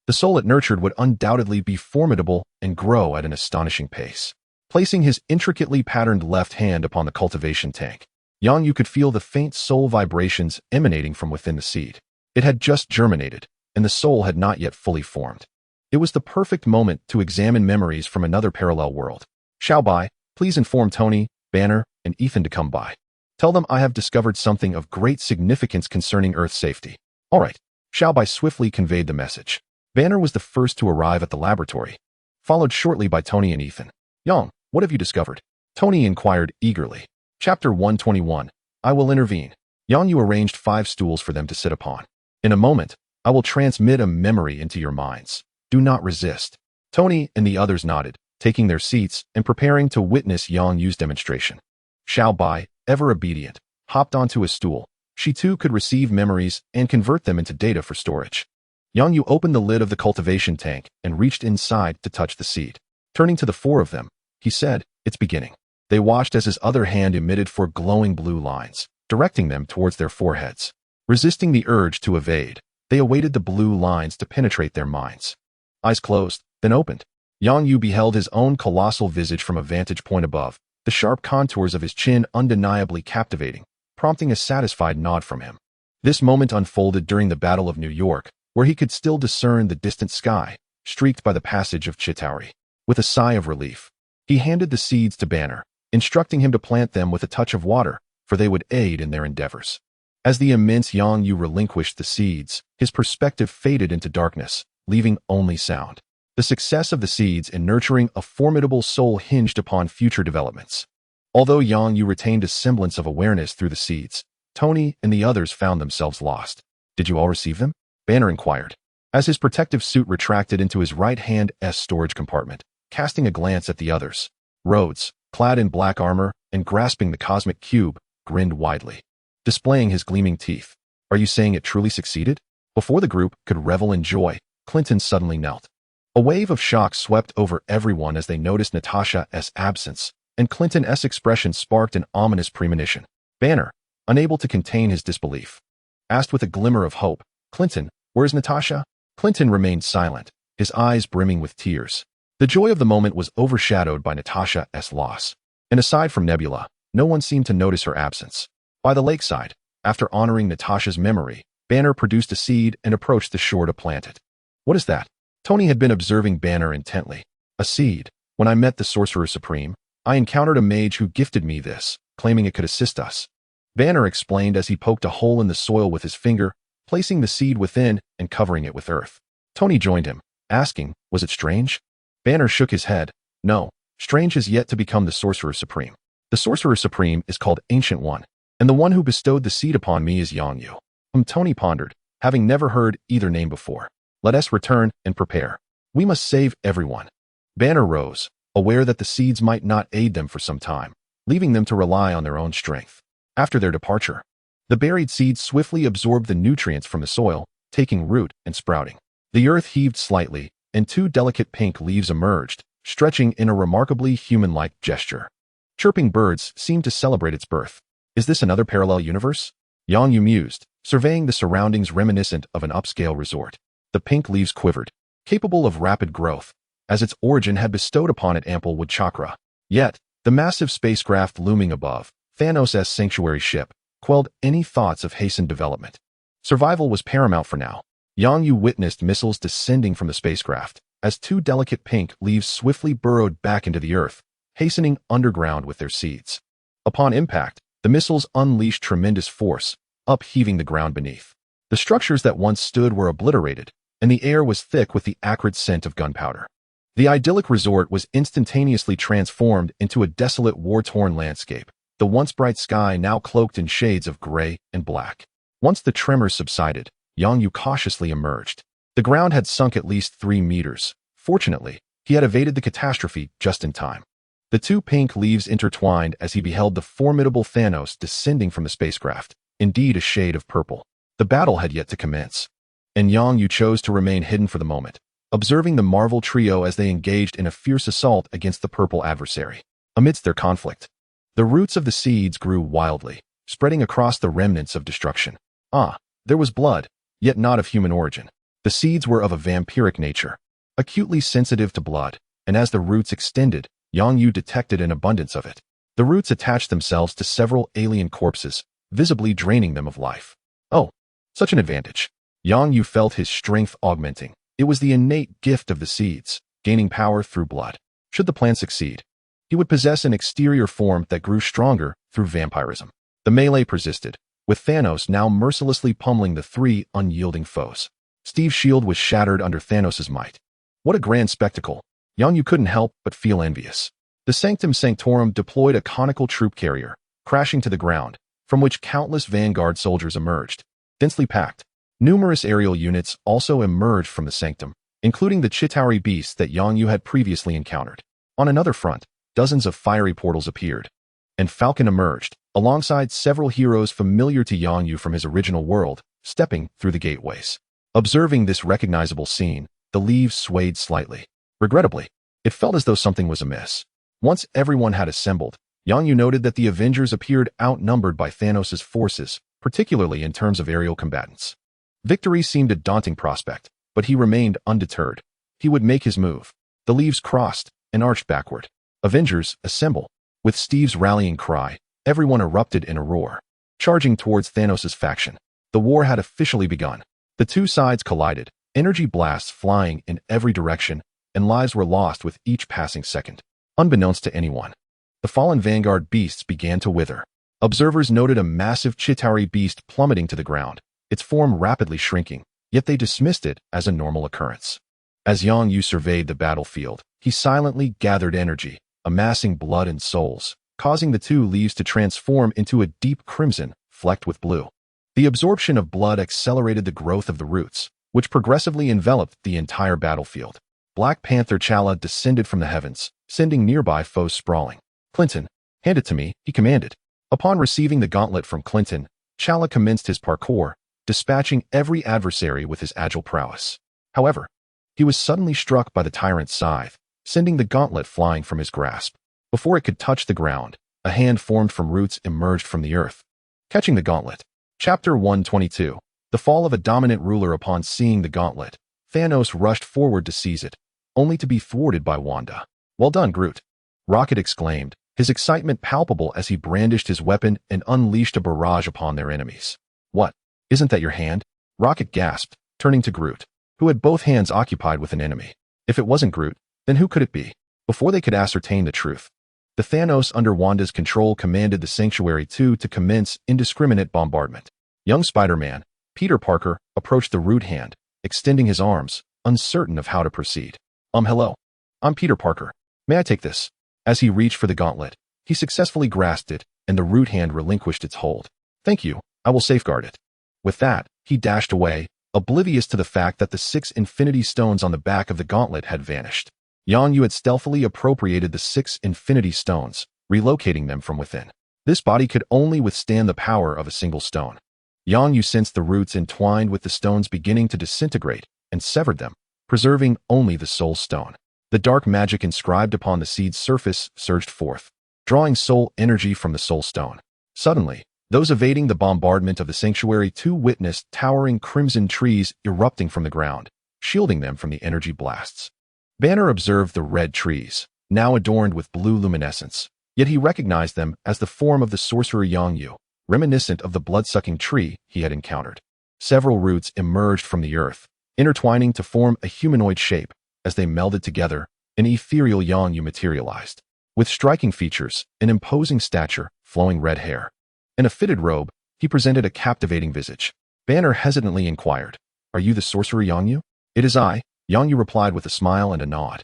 the soul it nurtured would undoubtedly be formidable and grow at an astonishing pace. Placing his intricately patterned left hand upon the cultivation tank, Yang Yu could feel the faint soul vibrations emanating from within the seed. It had just germinated, and the soul had not yet fully formed. It was the perfect moment to examine memories from another parallel world. Xiaobai, please inform Tony, Banner, and Ethan to come by. Tell them I have discovered something of great significance concerning Earth safety. All right. Xiaobai swiftly conveyed the message. Banner was the first to arrive at the laboratory, followed shortly by Tony and Ethan. Yang, what have you discovered? Tony inquired eagerly. Chapter 121. I will intervene. Yang Yu arranged 5 stools for them to sit upon. In a moment, I will transmit a memory into your minds. Do not resist. Tony and the others nodded, taking their seats and preparing to witness Yang Yu's demonstration. Xiaobai, ever obedient, hopped onto a stool. She too could receive memories and convert them into data for storage. Yang Yu opened the lid of the cultivation tank and reached inside to touch the seed. Turning to the 4 of them, he said, it's beginning. They watched as his other hand emitted 4 glowing blue lines, directing them towards their foreheads. Resisting the urge to evade, they awaited the blue lines to penetrate their minds. Eyes closed, then opened. Yang Yu beheld his own colossal visage from a vantage point above, the sharp contours of his chin undeniably captivating, prompting a satisfied nod from him. This moment unfolded during the Battle of New York, where he could still discern the distant sky, streaked by the passage of Chitauri. With a sigh of relief, he handed the seeds to Banner, instructing him to plant them with a touch of water, for they would aid in their endeavors. As the immense Yang Yu relinquished the seeds, his perspective faded into darkness, leaving only sound. The success of the seeds in nurturing a formidable soul hinged upon future developments. Although Yang Yu retained a semblance of awareness through the seeds, Tony and the others found themselves lost. "Did you all receive them?" Banner inquired, as his protective suit retracted into his right-hand storage compartment, casting a glance at the others. Rhodes, clad in black armor and grasping the cosmic cube, grinned widely, displaying his gleaming teeth. "Are you saying it truly succeeded?" Before the group could revel in joy, Clinton suddenly knelt. A wave of shock swept over everyone as they noticed Natasha's absence, and Clinton's expression sparked an ominous premonition. Banner, unable to contain his disbelief, asked with a glimmer of hope, "Clinton, where's Natasha?" Clinton remained silent, his eyes brimming with tears. The joy of the moment was overshadowed by Natasha's loss. And aside from Nebula, no one seemed to notice her absence. By the lakeside, after honoring Natasha's memory, Banner produced a seed and approached the shore to plant it. "What is that?" Tony had been observing Banner intently. "A seed. When I met the Sorcerer Supreme, I encountered a mage who gifted me this, claiming it could assist us." Banner explained as he poked a hole in the soil with his finger, placing the seed within and covering it with earth. Tony joined him, asking, "Was it strange?" Banner shook his head. "No, strange has yet to become the Sorcerer Supreme. The Sorcerer Supreme is called Ancient One, and the one who bestowed the seed upon me is Yang Yu." Tony pondered, having never heard either name before. "Let us return and prepare. We must save everyone." Banner rose, aware that the seeds might not aid them for some time, leaving them to rely on their own strength. After their departure, the buried seeds swiftly absorbed the nutrients from the soil, taking root and sprouting. The earth heaved slightly, and two delicate pink leaves emerged, stretching in a remarkably human-like gesture. Chirping birds seemed to celebrate its birth. "Is this another parallel universe?" Yang Yu mused, surveying the surroundings reminiscent of an upscale resort. The pink leaves quivered, capable of rapid growth, as its origin had bestowed upon it ample wood chakra. Yet, the massive spacecraft looming above, Thanos' sanctuary ship, quelled any thoughts of hastened development. Survival was paramount for now. Yang Yu witnessed missiles descending from the spacecraft, as two delicate pink leaves swiftly burrowed back into the earth, hastening underground with their seeds. Upon impact, the missiles unleashed tremendous force, upheaving the ground beneath. The structures that once stood were obliterated, and the air was thick with the acrid scent of gunpowder. The idyllic resort was instantaneously transformed into a desolate war-torn landscape, the once bright sky now cloaked in shades of gray and black. Once the tremors subsided, Yang Yu cautiously emerged. The ground had sunk at least 3 meters. Fortunately, he had evaded the catastrophe just in time. The two pink leaves intertwined as he beheld the formidable Thanos descending from the spacecraft, indeed a shade of purple. The battle had yet to commence, and Yang Yu chose to remain hidden for the moment, observing the Marvel trio as they engaged in a fierce assault against the purple adversary. Amidst their conflict, the roots of the seeds grew wildly, spreading across the remnants of destruction. There was blood, yet not of human origin. The seeds were of a vampiric nature, acutely sensitive to blood, and as the roots extended, Yang Yu detected an abundance of it. The roots attached themselves to several alien corpses, visibly draining them of life. Oh, such an advantage. Yang Yu felt his strength augmenting. It was the innate gift of the seeds, gaining power through blood. Should the plan succeed, he would possess an exterior form that grew stronger through vampirism. The melee persisted, with Thanos now mercilessly pummeling the three unyielding foes. Steve's shield was shattered under Thanos' might. What a grand spectacle. Yang Yu couldn't help but feel envious. The Sanctum Sanctorum deployed a conical troop carrier, crashing to the ground, from which countless vanguard soldiers emerged, densely packed. Numerous aerial units also emerged from the sanctum, including the Chitauri beasts that Yang Yu had previously encountered. On another front, dozens of fiery portals appeared, and Falcon emerged, alongside several heroes familiar to Yang Yu from his original world, stepping through the gateways. Observing this recognizable scene, the leaves swayed slightly. Regrettably, it felt as though something was amiss. Once everyone had assembled, Yang Yu noted that the Avengers appeared outnumbered by Thanos' forces, particularly in terms of aerial combatants. Victory seemed a daunting prospect, but he remained undeterred. He would make his move. The leaves crossed and arched backward. Avengers, assemble! With Steve's rallying cry, everyone erupted in a roar, charging towards Thanos' faction. The war had officially begun. The two sides collided, energy blasts flying in every direction, and lives were lost with each passing second. Unbeknownst to anyone, the fallen Vanguard beasts began to wither. Observers noted a massive Chitauri beast plummeting to the ground, its form rapidly shrinking, yet they dismissed it as a normal occurrence. As Yang Yu surveyed the battlefield, he silently gathered energy, amassing blood and souls, causing the two leaves to transform into a deep crimson, flecked with blue. The absorption of blood accelerated the growth of the roots, which progressively enveloped the entire battlefield. Black Panther Chala descended from the heavens, sending nearby foes sprawling. Clinton, hand it to me, he commanded. Upon receiving the gauntlet from Clinton, Chala commenced his parkour, dispatching every adversary with his agile prowess. However, he was suddenly struck by the tyrant's scythe, sending the gauntlet flying from his grasp. Before it could touch the ground, a hand formed from roots emerged from the earth. Catching the gauntlet. Chapter 122. The fall of a dominant ruler. Upon seeing the gauntlet, Thanos rushed forward to seize it, only to be thwarted by Wanda. Well done, Groot! Rocket exclaimed, his excitement palpable as he brandished his weapon and unleashed a barrage upon their enemies. What? Isn't that your hand? Rocket gasped, turning to Groot, who had both hands occupied with an enemy. If it wasn't Groot, then who could it be? Before they could ascertain the truth, the Thanos under Wanda's control commanded the Sanctuary 2 to commence indiscriminate bombardment. Young Spider-Man, Peter Parker, approached the root hand, extending his arms, uncertain of how to proceed. Hello. I'm Peter Parker. May I take this? As he reached for the gauntlet, he successfully grasped it, and the root hand relinquished its hold. Thank you, I will safeguard it. With that, he dashed away, oblivious to the fact that the 6 Infinity Stones on the back of the gauntlet had vanished. Yang Yu had stealthily appropriated the 6 Infinity Stones, relocating them from within. This body could only withstand the power of a single stone. Yang Yu sensed the roots entwined with the stones beginning to disintegrate, and severed them, preserving only the Soul Stone. The dark magic inscribed upon the seed's surface surged forth, drawing soul energy from the Soul Stone. Suddenly, those evading the bombardment of the Sanctuary 2 witnessed towering crimson trees erupting from the ground, shielding them from the energy blasts. Banner observed the red trees, now adorned with blue luminescence, yet he recognized them as the form of the sorcerer Yang Yu, reminiscent of the blood-sucking tree he had encountered. Several roots emerged from the earth, intertwining to form a humanoid shape. As they melded together, an ethereal Yang Yu materialized. With striking features, an imposing stature, flowing red hair, and a fitted robe, he presented a captivating visage. Banner hesitantly inquired, "Are you the sorcerer Yang Yu?" "It is I," Yang Yu replied with a smile and a nod.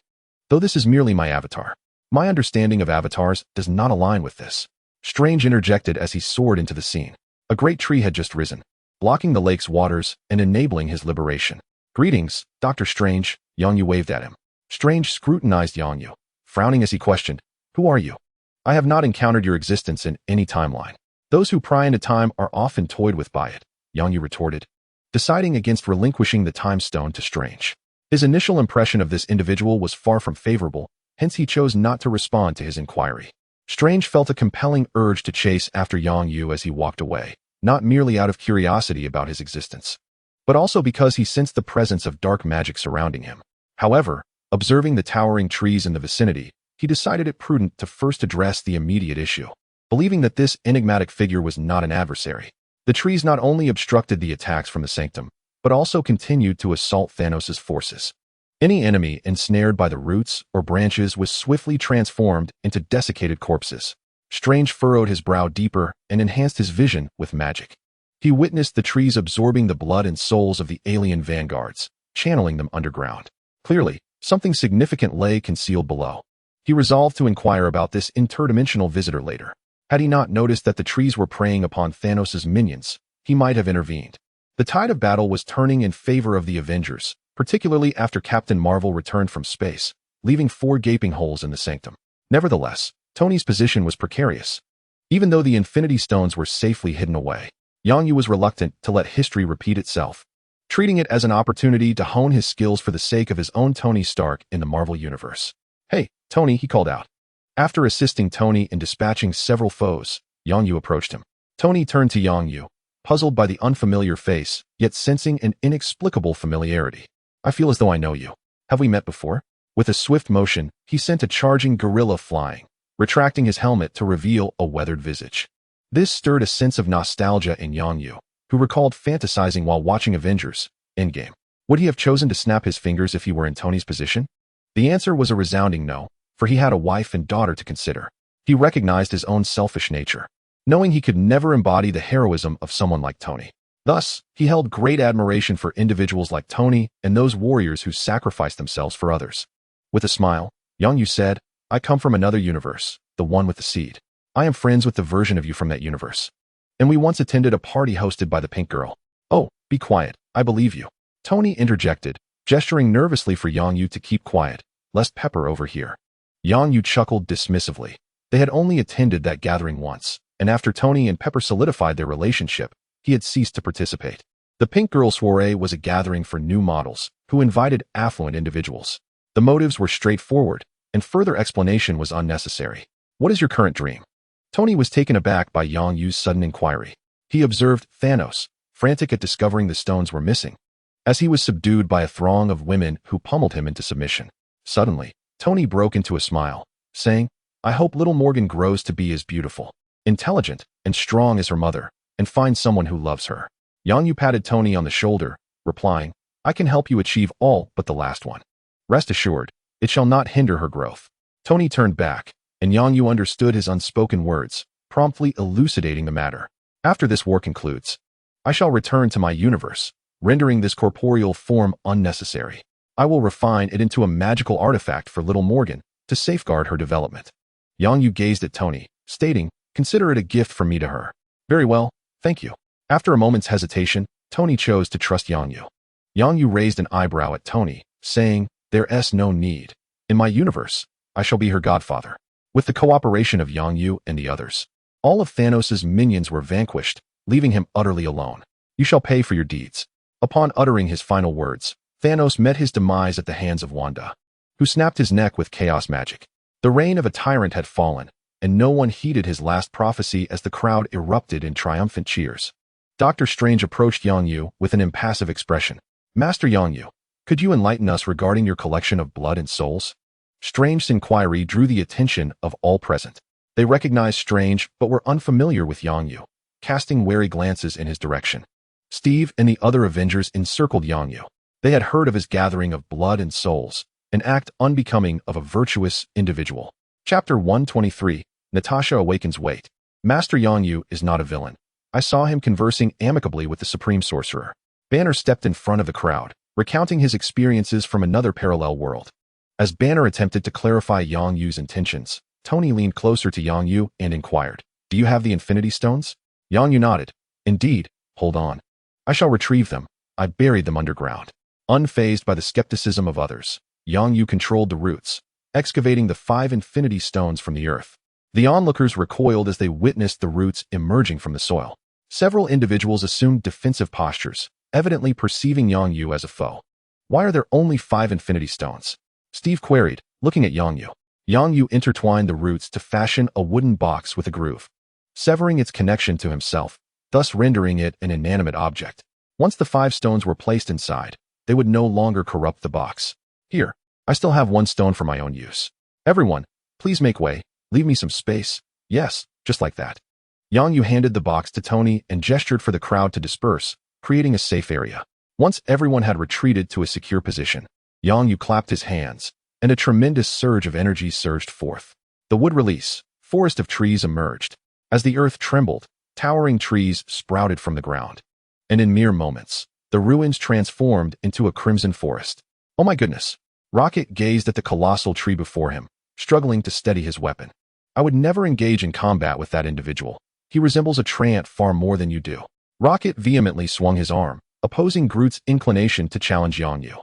"Though this is merely my avatar. My understanding of avatars does not align with this." Strange interjected as he soared into the scene. A great tree had just risen, blocking the lake's waters and enabling his liberation. "Greetings, Dr. Strange," Yang Yu waved at him. Strange scrutinized Yang Yu, frowning as he questioned, "Who are you?" "I have not encountered your existence in any timeline. Those who pry into time are often toyed with by it," Yang Yu retorted, deciding against relinquishing the time stone to Strange. His initial impression of this individual was far from favorable, hence he chose not to respond to his inquiry. Strange felt a compelling urge to chase after Yang Yu as he walked away, not merely out of curiosity about his existence, but also because he sensed the presence of dark magic surrounding him. However, observing the towering trees in the vicinity, he decided it prudent to first address the immediate issue. Believing that this enigmatic figure was not an adversary, the trees not only obstructed the attacks from the sanctum, but also continued to assault Thanos' forces. Any enemy ensnared by the roots or branches was swiftly transformed into desiccated corpses. Strange furrowed his brow deeper and enhanced his vision with magic. He witnessed the trees absorbing the blood and souls of the alien vanguards, channeling them underground. Clearly, something significant lay concealed below. He resolved to inquire about this interdimensional visitor later. Had he not noticed that the trees were preying upon Thanos' minions, he might have intervened. The tide of battle was turning in favor of the Avengers, particularly after Captain Marvel returned from space, leaving 4 gaping holes in the sanctum. Nevertheless, Tony's position was precarious. Even though the Infinity Stones were safely hidden away, Yang Yu was reluctant to let history repeat itself, treating it as an opportunity to hone his skills for the sake of his own Tony Stark in the Marvel Universe. "Hey, Tony," he called out. After assisting Tony in dispatching several foes, Yang Yu approached him. Tony turned to Yang Yu, puzzled by the unfamiliar face, yet sensing an inexplicable familiarity. I feel as though I know you. Have we met before? With a swift motion, he sent a charging gorilla flying, retracting his helmet to reveal a weathered visage. This stirred a sense of nostalgia in Yang Yu, who recalled fantasizing while watching Avengers Endgame. Would he have chosen to snap his fingers if he were in Tony's position? The answer was a resounding no, for he had a wife and daughter to consider. He recognized his own selfish nature, knowing he could never embody the heroism of someone like Tony. Thus, he held great admiration for individuals like Tony and those warriors who sacrificed themselves for others. With a smile, Yang Yu said, I come from another universe, the one with the seed. I am friends with the version of you from that universe. And we once attended a party hosted by the pink girl. Oh, be quiet, I believe you. Tony interjected, gesturing nervously for Yang Yu to keep quiet, lest Pepper overhear. Yang Yu chuckled dismissively. They had only attended that gathering once, and after Tony and Pepper solidified their relationship, he had ceased to participate. The pink girl soiree was a gathering for new models, who invited affluent individuals. The motives were straightforward, and further explanation was unnecessary. What is your current dream? Tony was taken aback by Yang Yu's sudden inquiry. He observed Thanos, frantic at discovering the stones were missing, as he was subdued by a throng of women who pummeled him into submission. Suddenly, Tony broke into a smile, saying, I hope little Morgan grows to be as beautiful, intelligent, and strong as her mother, and finds someone who loves her. Yang Yu patted Tony on the shoulder, replying, I can help you achieve all but the last one. Rest assured, it shall not hinder her growth. Tony turned back, and Yang Yu understood his unspoken words, promptly elucidating the matter. After this war concludes, I shall return to my universe, rendering this corporeal form unnecessary. I will refine it into a magical artifact for little Morgan to safeguard her development. Yang Yu gazed at Tony, stating, consider it a gift from me to her. Very well, thank you. After a moment's hesitation, Tony chose to trust Yang Yu. Yang Yu raised an eyebrow at Tony, saying, There's no need. In my universe, I shall be her godfather. With the cooperation of Yang Yu and the others, all of Thanos' minions were vanquished, leaving him utterly alone. You shall pay for your deeds. Upon uttering his final words, Thanos met his demise at the hands of Wanda, who snapped his neck with chaos magic. The reign of a tyrant had fallen, and no one heeded his last prophecy as the crowd erupted in triumphant cheers. Doctor Strange approached Yang Yu with an impassive expression. Master Yang Yu, could you enlighten us regarding your collection of blood and souls? Strange's inquiry drew the attention of all present. They recognized Strange but were unfamiliar with Yang Yu, casting wary glances in his direction. Steve and the other Avengers encircled Yang Yu. They had heard of his gathering of blood and souls, an act unbecoming of a virtuous individual. Chapter 123, Natasha Awakens. Wait. Master Yang Yu is not a villain. I saw him conversing amicably with the Supreme Sorcerer. Banner stepped in front of the crowd, recounting his experiences from another parallel world. As Banner attempted to clarify Yang Yu's intentions, Tony leaned closer to Yang Yu and inquired, Do you have the Infinity Stones? Yang Yu nodded. Indeed, hold on. I shall retrieve them. I buried them underground. Unfazed by the skepticism of others, Yang Yu controlled the roots, excavating the 5 Infinity Stones from the earth. The onlookers recoiled as they witnessed the roots emerging from the soil. Several individuals assumed defensive postures, evidently perceiving Yang Yu as a foe. Why are there only 5 Infinity Stones? Steve queried, looking at Yang Yu. Yang Yu intertwined the roots to fashion a wooden box with a groove, severing its connection to himself, thus rendering it an inanimate object. Once the 5 stones were placed inside, they would no longer corrupt the box. Here, I still have 1 stone for my own use. Everyone, please make way, leave me some space. Yes, just like that. Yang Yu handed the box to Tony and gestured for the crowd to disperse, creating a safe area. Once everyone had retreated to a secure position, Yang Yu clapped his hands, and a tremendous surge of energy surged forth. The wood release, forest of trees emerged. As the earth trembled, towering trees sprouted from the ground. And in mere moments, the ruins transformed into a crimson forest. Oh my goodness! Rocket gazed at the colossal tree before him, struggling to steady his weapon. I would never engage in combat with that individual. He resembles a treant far more than you do. Rocket vehemently swung his arm, opposing Groot's inclination to challenge Yang Yu.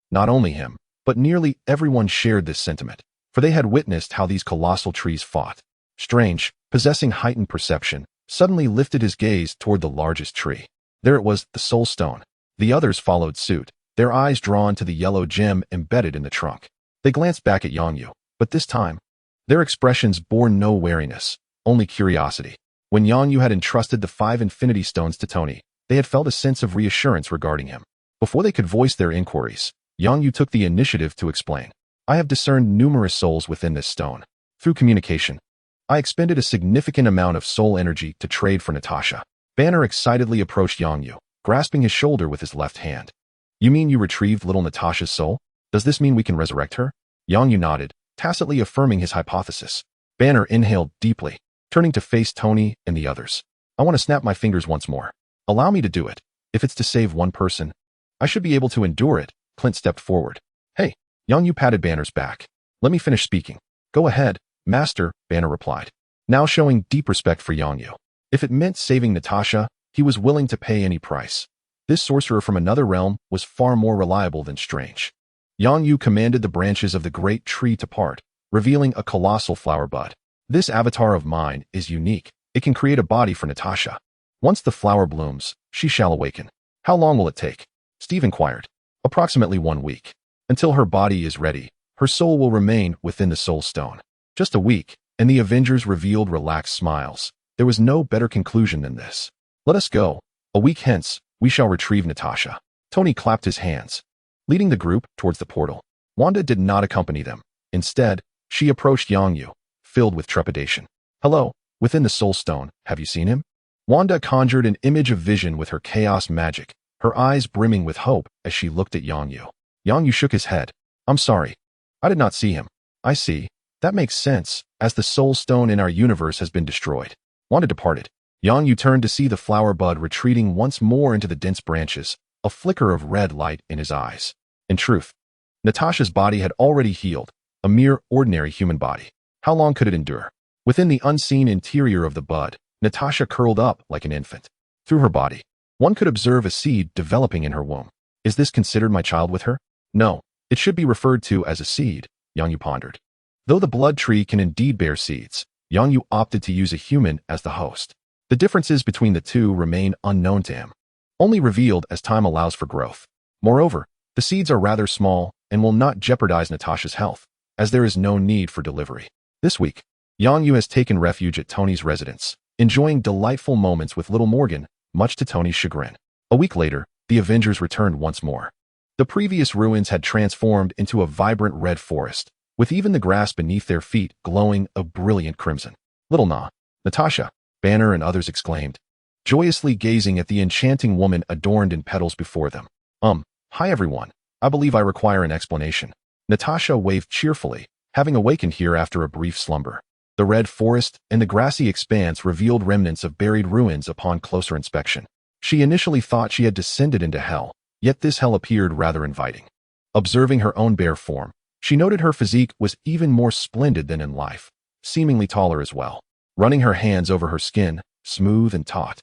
Not only him, but nearly everyone shared this sentiment, for they had witnessed how these colossal trees fought. Strange, possessing heightened perception, suddenly lifted his gaze toward the largest tree. There it was, the Soul Stone. The others followed suit, their eyes drawn to the yellow gem embedded in the trunk. They glanced back at Yang Yu, but this time, their expressions bore no wariness, only curiosity. When Yang Yu had entrusted the 5 infinity stones to Tony, they had felt a sense of reassurance regarding him. Before they could voice their inquiries, Yang Yu took the initiative to explain. I have discerned numerous souls within this stone. Through communication, I expended a significant amount of soul energy to trade for Natasha. Banner excitedly approached Yang Yu, grasping his shoulder with his left hand. You mean you retrieved little Natasha's soul? Does this mean we can resurrect her? Yang Yu nodded, tacitly affirming his hypothesis. Banner inhaled deeply, turning to face Tony and the others. I want to snap my fingers once more. Allow me to do it. If it's to save one person, I should be able to endure it. Clint stepped forward. Hey, Yang Yu patted Banner's back. Let me finish speaking. Go ahead, Master, Banner replied, now showing deep respect for Yang Yu. If it meant saving Natasha, he was willing to pay any price. This sorcerer from another realm was far more reliable than strange. Yang Yu commanded the branches of the great tree to part, revealing a colossal flower bud. This avatar of mine is unique. It can create a body for Natasha. Once the flower blooms, she shall awaken. How long will it take? Steve inquired. Approximately 1 week. Until her body is ready, her soul will remain within the soul stone. Just a week, and the Avengers revealed relaxed smiles. There was no better conclusion than this. Let us go. A week hence, we shall retrieve Natasha. Tony clapped his hands, leading the group towards the portal. Wanda did not accompany them. Instead, she approached Yang Yu, filled with trepidation. Hello, within the soul stone, have you seen him? Wanda conjured an image of vision with her chaos magic, her eyes brimming with hope as she looked at Yang Yu. Yang Yu shook his head. I'm sorry. I did not see him. I see. That makes sense, as the soul stone in our universe has been destroyed. Wanda departed. Yang Yu turned to see the flower bud retreating once more into the dense branches, a flicker of red light in his eyes. In truth, Natasha's body had already healed, a mere ordinary human body. How long could it endure? Within the unseen interior of the bud, Natasha curled up like an infant. Through her body, one could observe a seed developing in her womb. Is this considered my child with her? No, it should be referred to as a seed, Yang Yu pondered. Though the blood tree can indeed bear seeds, Yang Yu opted to use a human as the host. The differences between the two remain unknown to him, only revealed as time allows for growth. Moreover, the seeds are rather small and will not jeopardize Natasha's health, as there is no need for delivery. This week, Yang Yu has taken refuge at Tony's residence, enjoying delightful moments with little Morgan, much to Tony's chagrin. A week later, the Avengers returned once more. The previous ruins had transformed into a vibrant red forest, with even the grass beneath their feet glowing a brilliant crimson. Little Natasha, Banner and others exclaimed, joyously gazing at the enchanting woman adorned in petals before them. Hi everyone. I believe I require an explanation. Natasha waved cheerfully, having awakened here after a brief slumber. The red forest and the grassy expanse revealed remnants of buried ruins upon closer inspection. She initially thought she had descended into hell, yet this hell appeared rather inviting. Observing her own bare form, she noted her physique was even more splendid than in life, seemingly taller as well. Running her hands over her skin, smooth and taut,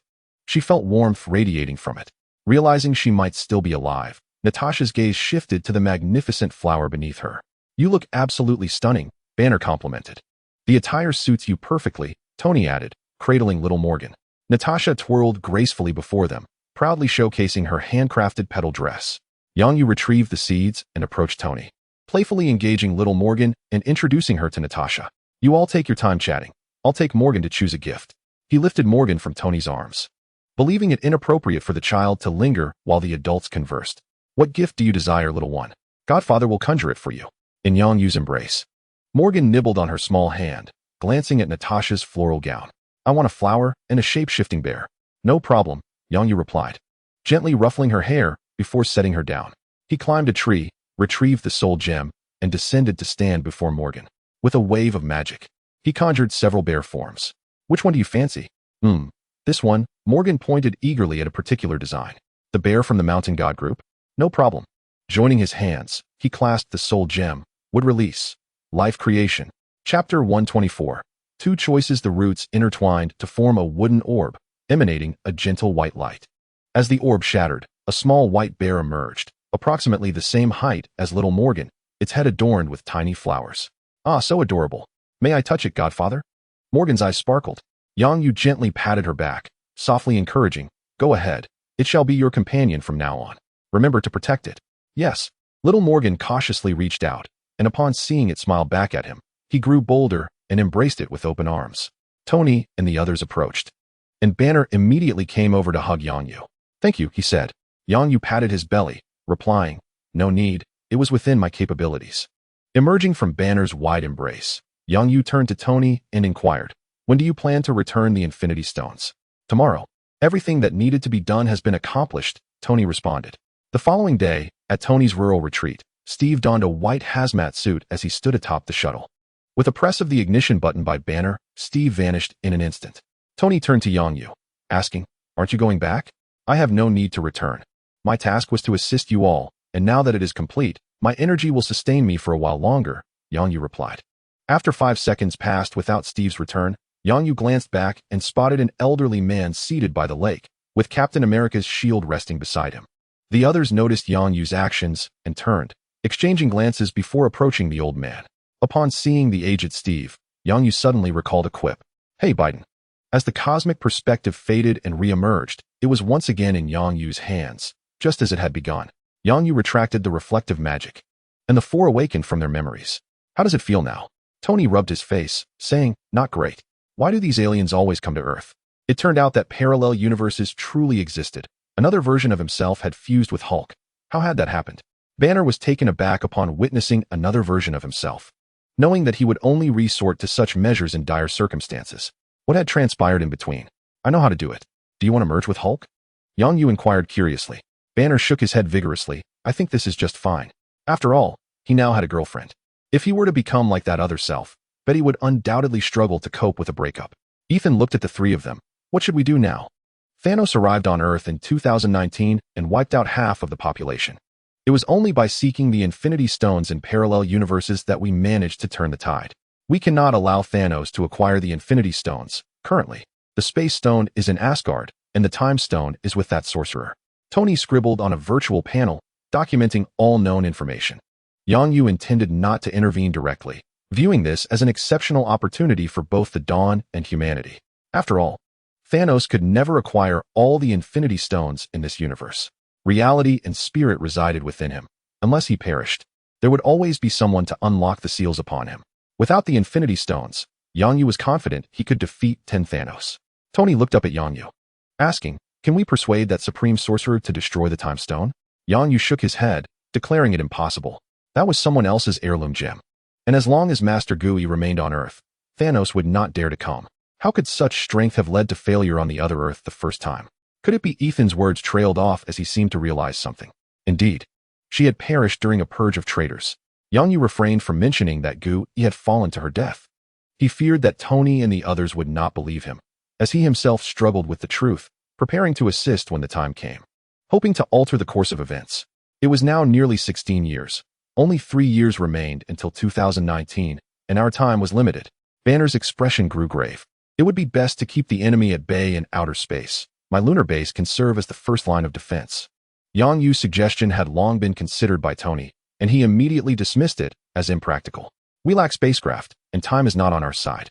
she felt warmth radiating from it. Realizing she might still be alive, Natasha's gaze shifted to the magnificent flower beneath her. You look absolutely stunning, Banner complimented. The attire suits you perfectly, Tony added, cradling little Morgan. Natasha twirled gracefully before them, proudly showcasing her handcrafted petal dress. Yang Yu retrieved the seeds and approached Tony, playfully engaging little Morgan and introducing her to Natasha. You all take your time chatting. I'll take Morgan to choose a gift. He lifted Morgan from Tony's arms, believing it inappropriate for the child to linger while the adults conversed. What gift do you desire, little one? Godfather will conjure it for you. In Yang Yu's embrace, Morgan nibbled on her small hand, glancing at Natasha's floral gown. I want a flower and a shape-shifting bear. No problem, Yang Yu replied, gently ruffling her hair before setting her down. He climbed a tree, retrieved the soul gem, and descended to stand before Morgan. With a wave of magic, he conjured several bear forms. Which one do you fancy? This one, Morgan pointed eagerly at a particular design. The bear from the mountain god group? No problem. Joining his hands, he clasped the soul gem. Would release. Life Creation. Chapter 124. Two choices. The roots intertwined to form a wooden orb, emanating a gentle white light. As the orb shattered, a small white bear emerged, approximately the same height as little Morgan, its head adorned with tiny flowers. Ah, so adorable. May I touch it, Godfather? Morgan's eyes sparkled. Yang Yu gently patted her back, softly encouraging, go ahead. It shall be your companion from now on. Remember to protect it. Yes. Little Morgan cautiously reached out, and upon seeing it smile back at him, he grew bolder and embraced it with open arms. Tony and the others approached, and Banner immediately came over to hug Yang Yu. "Thank you," he said. Yang Yu patted his belly, replying, "No need, it was within my capabilities." Emerging from Banner's wide embrace, Yang Yu turned to Tony and inquired, "When do you plan to return the Infinity Stones?" "Tomorrow. Everything that needed to be done has been accomplished," Tony responded. The following day, at Tony's rural retreat, Steve donned a white hazmat suit as he stood atop the shuttle. With a press of the ignition button by Banner, Steve vanished in an instant. Tony turned to Yang Yu, asking, "Aren't you going back?" "I have no need to return. My task was to assist you all, and now that it is complete, my energy will sustain me for a while longer," Yang Yu replied. After 5 seconds passed without Steve's return, Yang Yu glanced back and spotted an elderly man seated by the lake, with Captain America's shield resting beside him. The others noticed Yang Yu's actions and turned, exchanging glances before approaching the old man. Upon seeing the aged Steve, Yang Yu suddenly recalled a quip. "Hey, Biden." As the cosmic perspective faded and re-emerged, it was once again in Yang Yu's hands, just as it had begun. Yang Yu retracted the reflective magic, and the four awakened from their memories. "How does it feel now?" Tony rubbed his face, saying, "Not great. Why do these aliens always come to Earth?" It turned out that parallel universes truly existed. Another version of himself had fused with Hulk. How had that happened? Banner was taken aback upon witnessing another version of himself, knowing that he would only resort to such measures in dire circumstances. What had transpired in between? "I know how to do it. Do you want to merge with Hulk?" Yang Yu inquired curiously. Banner shook his head vigorously. "I think this is just fine." After all, he now had a girlfriend. If he were to become like that other self, Betty would undoubtedly struggle to cope with a breakup. Ethan looked at the three of them. "What should we do now?" Thanos arrived on Earth in 2019 and wiped out half of the population. It was only by seeking the Infinity Stones in parallel universes that we managed to turn the tide. We cannot allow Thanos to acquire the Infinity Stones. Currently, the Space Stone is in Asgard, and the Time Stone is with that sorcerer. Tony scribbled on a virtual panel, documenting all known information. Yang Yu intended not to intervene directly, viewing this as an exceptional opportunity for both the Dawn and humanity. After all, Thanos could never acquire all the Infinity Stones in this universe. Reality and spirit resided within him. Unless he perished, there would always be someone to unlock the seals upon him. Without the Infinity Stones, Yang Yu was confident he could defeat 10 Thanos. Tony looked up at Yang Yu, asking, "Can we persuade that Supreme Sorcerer to destroy the Time Stone?" Yang Yu shook his head, declaring it impossible. That was someone else's heirloom gem. And as long as Master Gui remained on Earth, Thanos would not dare to come. How could such strength have led to failure on the other Earth the first time? Could it be Ethan's words trailed off as he seemed to realize something? Indeed, she had perished during a purge of traitors. Yang Yu refrained from mentioning that Gui had fallen to her death. He feared that Tony and the others would not believe him, as he himself struggled with the truth, preparing to assist when the time came, hoping to alter the course of events. It was now nearly 16 years. Only 3 years remained until 2019, and our time was limited. Banner's expression grew grave. "It would be best to keep the enemy at bay in outer space. My lunar base can serve as the first line of defense." Yang Yu's suggestion had long been considered by Tony, and he immediately dismissed it as impractical. "We lack spacecraft, and time is not on our side.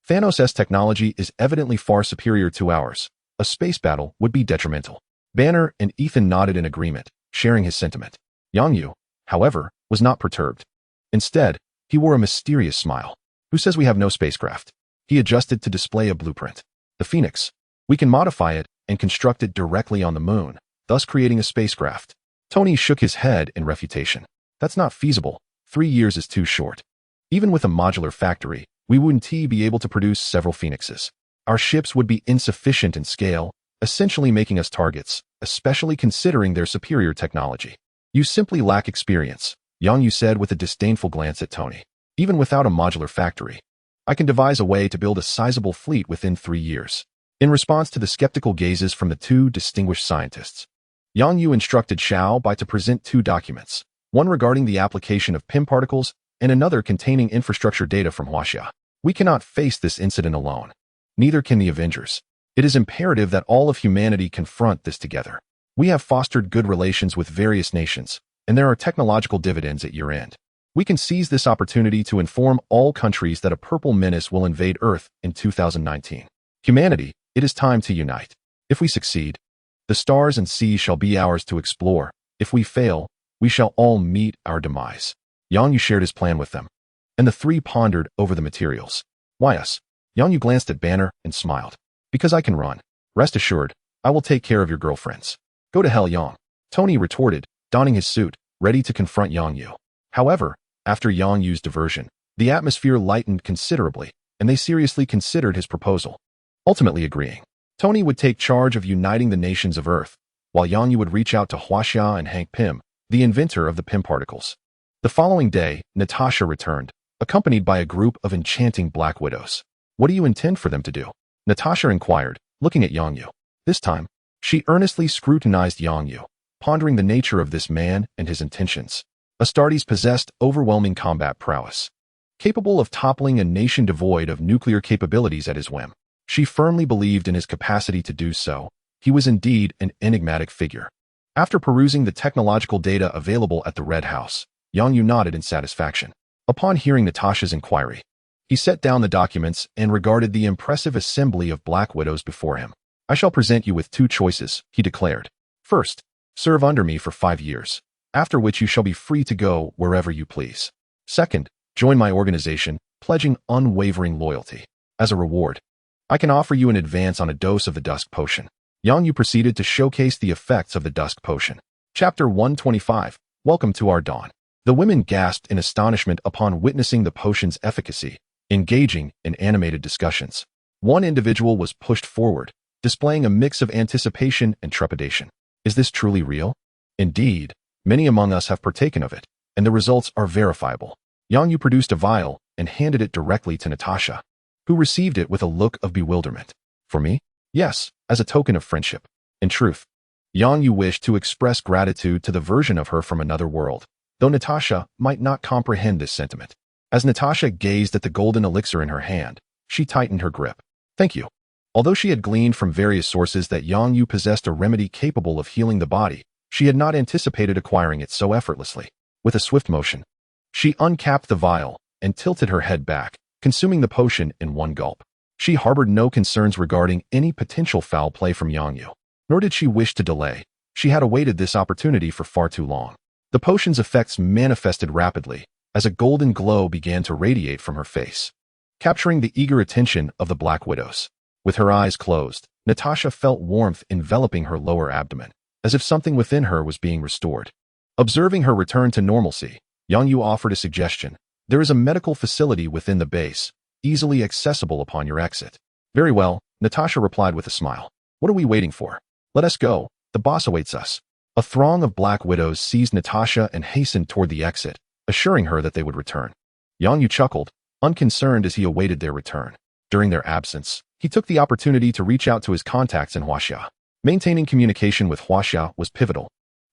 Thanos' technology is evidently far superior to ours. A space battle would be detrimental." Banner and Ethan nodded in agreement, sharing his sentiment. Yang Yu, however, was not perturbed. Instead, he wore a mysterious smile. "Who says we have no spacecraft?" He adjusted to display a blueprint. "The Phoenix. We can modify it and construct it directly on the moon, thus creating a spacecraft." Tony shook his head in refutation. "That's not feasible. 3 years is too short. Even with a modular factory, we wouldn't be able to produce several Phoenixes. Our ships would be insufficient in scale, essentially making us targets, especially considering their superior technology." "You simply lack experience," Yang Yu said with a disdainful glance at Tony. "Even without a modular factory, I can devise a way to build a sizable fleet within 3 years." In response to the skeptical gazes from the two distinguished scientists, Yang Yu instructed Xiao Bai to present 2 documents, one regarding the application of PIM particles and another containing infrastructure data from Huaxia. "We cannot face this incident alone. Neither can the Avengers. It is imperative that all of humanity confront this together. We have fostered good relations with various nations, and there are technological dividends at your end. We can seize this opportunity to inform all countries that a purple menace will invade Earth in 2019. Humanity, it is time to unite. If we succeed, the stars and seas shall be ours to explore. If we fail, we shall all meet our demise." Yang Yu shared his plan with them, and the three pondered over the materials. "Why us? Yang Yu glanced at Banner and smiled. Because I can run. Rest assured, I will take care of your girlfriends. Go to hell, Yang. Tony retorted, donning his suit, ready to confront Yang Yu. However, after Yang Yu's diversion, the atmosphere lightened considerably, and they seriously considered his proposal, ultimately agreeing. Tony would take charge of uniting the nations of Earth, while Yang Yu would reach out to Huaxia and Hank Pym, the inventor of the Pym particles. The following day, Natasha returned, accompanied by a group of enchanting black widows. What do you intend for them to do? Natasha inquired, looking at Yang Yu. This time, she earnestly scrutinized Yang Yu, pondering the nature of this man and his intentions. Astartes possessed overwhelming combat prowess. Capable of toppling a nation devoid of nuclear capabilities at his whim. She firmly believed in his capacity to do so. He was indeed an enigmatic figure. After perusing the technological data available at the Red House, Yang Yu nodded in satisfaction. Upon hearing Natasha's inquiry, he set down the documents and regarded the impressive assembly of black widows before him. I shall present you with two choices, he declared. First, serve under me for 5 years, after which you shall be free to go wherever you please. Second, join my organization, pledging unwavering loyalty. As a reward, I can offer you an advance on a dose of the Dusk Potion. Yang Yu proceeded to showcase the effects of the Dusk Potion. Chapter 125, Welcome to our Dawn. The women gasped in astonishment upon witnessing the potion's efficacy, engaging in animated discussions. One individual was pushed forward, displaying a mix of anticipation and trepidation. Is this truly real? Indeed, many among us have partaken of it, and the results are verifiable. Yang Yu produced a vial and handed it directly to Natasha, who received it with a look of bewilderment. For me? Yes, as a token of friendship. In truth, Yang Yu wished to express gratitude to the version of her from another world, though Natasha might not comprehend this sentiment. As Natasha gazed at the golden elixir in her hand, she tightened her grip. Thank you. Although she had gleaned from various sources that Yang Yu possessed a remedy capable of healing the body, she had not anticipated acquiring it so effortlessly. With a swift motion, she uncapped the vial and tilted her head back, consuming the potion in one gulp. She harbored no concerns regarding any potential foul play from Yang Yu, nor did she wish to delay. She had awaited this opportunity for far too long. The potion's effects manifested rapidly, as a golden glow began to radiate from her face, capturing the eager attention of the Black Widows. With her eyes closed, Natasha felt warmth enveloping her lower abdomen, as if something within her was being restored. Observing her return to normalcy, Yang Yu offered a suggestion. There is a medical facility within the base, easily accessible upon your exit. Very well, Natasha replied with a smile. What are we waiting for? Let us go. The boss awaits us. A throng of Black Widows seized Natasha and hastened toward the exit, assuring her that they would return. Yang Yu chuckled, unconcerned as he awaited their return. During their absence, he took the opportunity to reach out to his contacts in Huaxia. Maintaining communication with Huaxia was pivotal,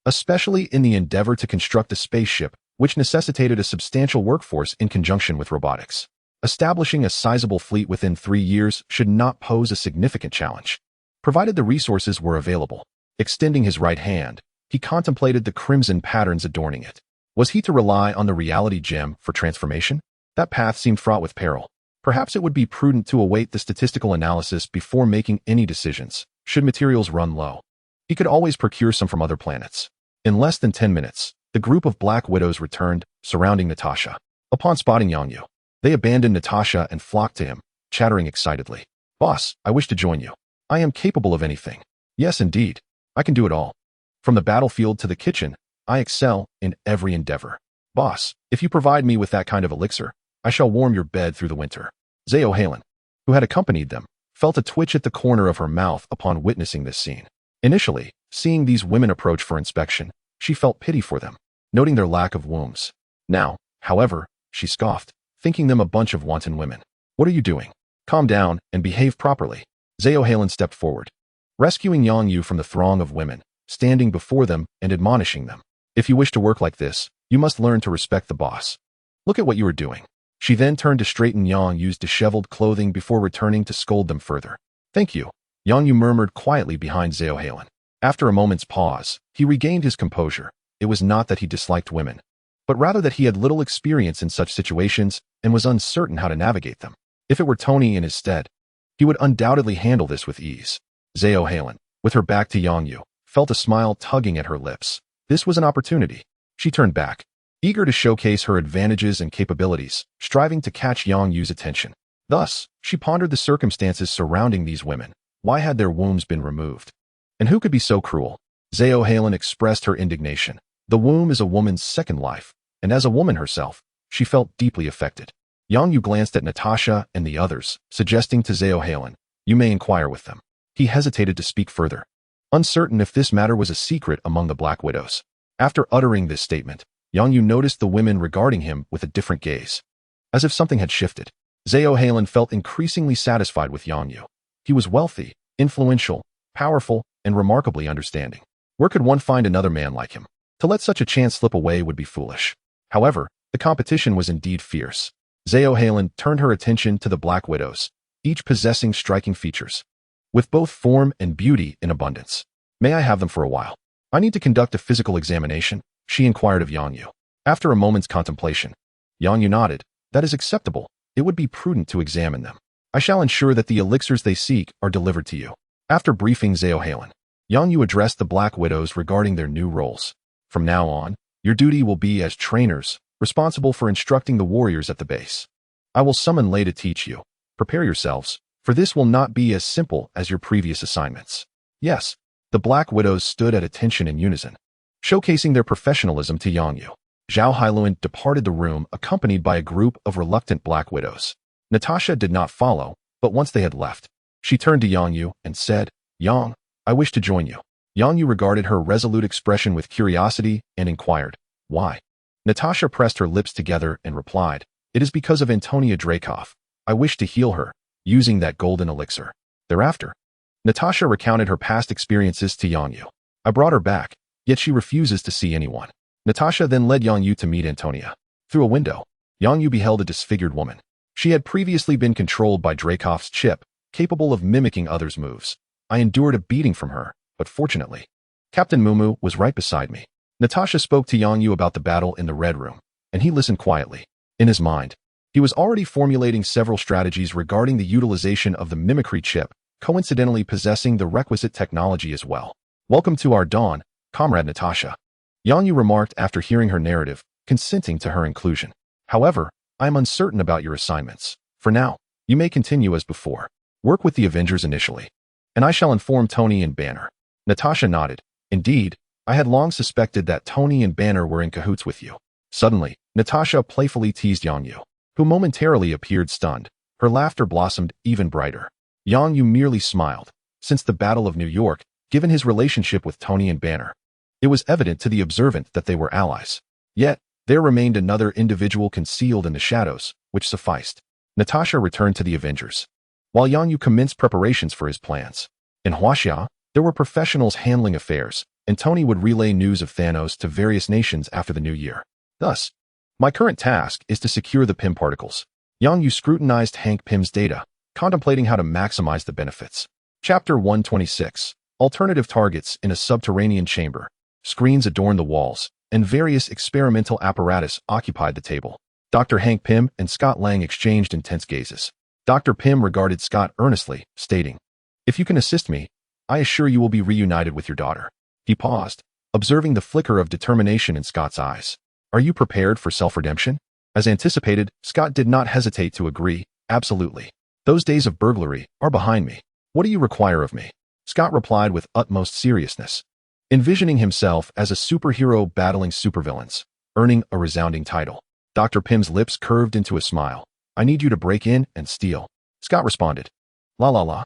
especially in the endeavor to construct a spaceship, which necessitated a substantial workforce in conjunction with robotics. Establishing a sizable fleet within 3 years should not pose a significant challenge, provided the resources were available. Extending his right hand, he contemplated the crimson patterns adorning it. Was he to rely on the reality gem for transformation? That path seemed fraught with peril. Perhaps it would be prudent to await the statistical analysis before making any decisions, should materials run low. He could always procure some from other planets. In less than 10 minutes, the group of Black Widows returned, surrounding Natasha. Upon spotting Yang Yu, they abandoned Natasha and flocked to him, chattering excitedly. Boss, I wish to join you. I am capable of anything. Yes, indeed. I can do it all. From the battlefield to the kitchen, I excel in every endeavor. Boss, if you provide me with that kind of elixir, I shall warm your bed through the winter. Zhao Halen, who had accompanied them, felt a twitch at the corner of her mouth upon witnessing this scene. Initially, seeing these women approach for inspection, she felt pity for them, noting their lack of wombs. Now, however, she scoffed, thinking them a bunch of wanton women. What are you doing? Calm down and behave properly. Zhao Halen stepped forward, rescuing Yang Yu from the throng of women, standing before them and admonishing them. If you wish to work like this, you must learn to respect the boss. Look at what you are doing. She then turned to straighten Yang Yu's disheveled clothing before returning to scold them further. Thank you, Yang Yu murmured quietly behind Zhao Halen. After a moment's pause, he regained his composure. It was not that he disliked women, but rather that he had little experience in such situations and was uncertain how to navigate them. If it were Tony in his stead, he would undoubtedly handle this with ease. Zhao Halen, with her back to Yang Yu, felt a smile tugging at her lips. This was an opportunity. She turned back, eager to showcase her advantages and capabilities, striving to catch Yang Yu's attention. Thus, she pondered the circumstances surrounding these women. Why had their wombs been removed? And who could be so cruel? Zhao Halen expressed her indignation. The womb is a woman's second life, and as a woman herself, she felt deeply affected. Yang Yu glanced at Natasha and the others, suggesting to Zhao Halen, "You may inquire with them." He hesitated to speak further, uncertain if this matter was a secret among the Black Widows. After uttering this statement, Yang Yu noticed the women regarding him with a different gaze. As if something had shifted, Zhao Halen felt increasingly satisfied with Yang Yu. He was wealthy, influential, powerful, and remarkably understanding. Where could one find another man like him? To let such a chance slip away would be foolish. However, the competition was indeed fierce. Zhao Halen turned her attention to the Black Widows, each possessing striking features, with both form and beauty in abundance. "May I have them for a while? I need to conduct a physical examination," she inquired of Yang Yu. After a moment's contemplation, Yang Yu nodded. "That is acceptable. It would be prudent to examine them. I shall ensure that the elixirs they seek are delivered to you." After briefing Zhao Halen, Yang Yu addressed the Black Widows regarding their new roles. "From now on, your duty will be as trainers, responsible for instructing the warriors at the base. I will summon Lei to teach you. Prepare yourselves, for this will not be as simple as your previous assignments." Yes, the Black Widows stood at attention in unison, showcasing their professionalism to Yang Yu. Zhao Hailuan departed the room accompanied by a group of reluctant Black Widows. Natasha did not follow, but once they had left, she turned to Yang Yu and said, "Yang, I wish to join you." Yang Yu regarded her resolute expression with curiosity and inquired, "Why?" Natasha pressed her lips together and replied, "It is because of Antonia Dreykov. I wish to heal her, using that golden elixir." Thereafter, Natasha recounted her past experiences to Yang Yu. "I brought her back, yet she refuses to see anyone." Natasha then led Yang Yu to meet Antonia. Through a window, Yang Yu beheld a disfigured woman. She had previously been controlled by Dreykov's chip, capable of mimicking others' moves. "I endured a beating from her, but fortunately, Captain Mumu was right beside me." Natasha spoke to Yang Yu about the battle in the Red Room, and he listened quietly. In his mind, he was already formulating several strategies regarding the utilization of the mimicry chip, coincidentally possessing the requisite technology as well. "Welcome to our dawn, Comrade Natasha," Yang Yu remarked after hearing her narrative, consenting to her inclusion. "However, I am uncertain about your assignments. For now, you may continue as before. Work with the Avengers initially, and I shall inform Tony and Banner." Natasha nodded. "Indeed, I had long suspected that Tony and Banner were in cahoots with you." Suddenly, Natasha playfully teased Yang Yu, who momentarily appeared stunned. Her laughter blossomed even brighter. Yang Yu merely smiled. Since the Battle of New York, given his relationship with Tony and Banner, it was evident to the observant that they were allies. Yet, there remained another individual concealed in the shadows, which sufficed. Natasha returned to the Avengers, while Yang Yu commenced preparations for his plans. In Huaxia, there were professionals handling affairs, and Tony would relay news of Thanos to various nations after the new year. Thus, my current task is to secure the Pym particles. Yang Yu scrutinized Hank Pym's data, contemplating how to maximize the benefits. Chapter 126. Alternative targets in a subterranean chamber. Screens adorned the walls, and various experimental apparatus occupied the table. Dr. Hank Pym and Scott Lang exchanged intense gazes. Dr. Pym regarded Scott earnestly, stating, "If you can assist me, I assure you will be reunited with your daughter." He paused, observing the flicker of determination in Scott's eyes. "Are you prepared for self-redemption?" As anticipated, Scott did not hesitate to agree. "Absolutely. Those days of burglary are behind me. What do you require of me?" Scott replied with utmost seriousness, envisioning himself as a superhero battling supervillains, earning a resounding title. Dr. Pym's lips curved into a smile. "I need you to break in and steal." Scott responded, "La la la."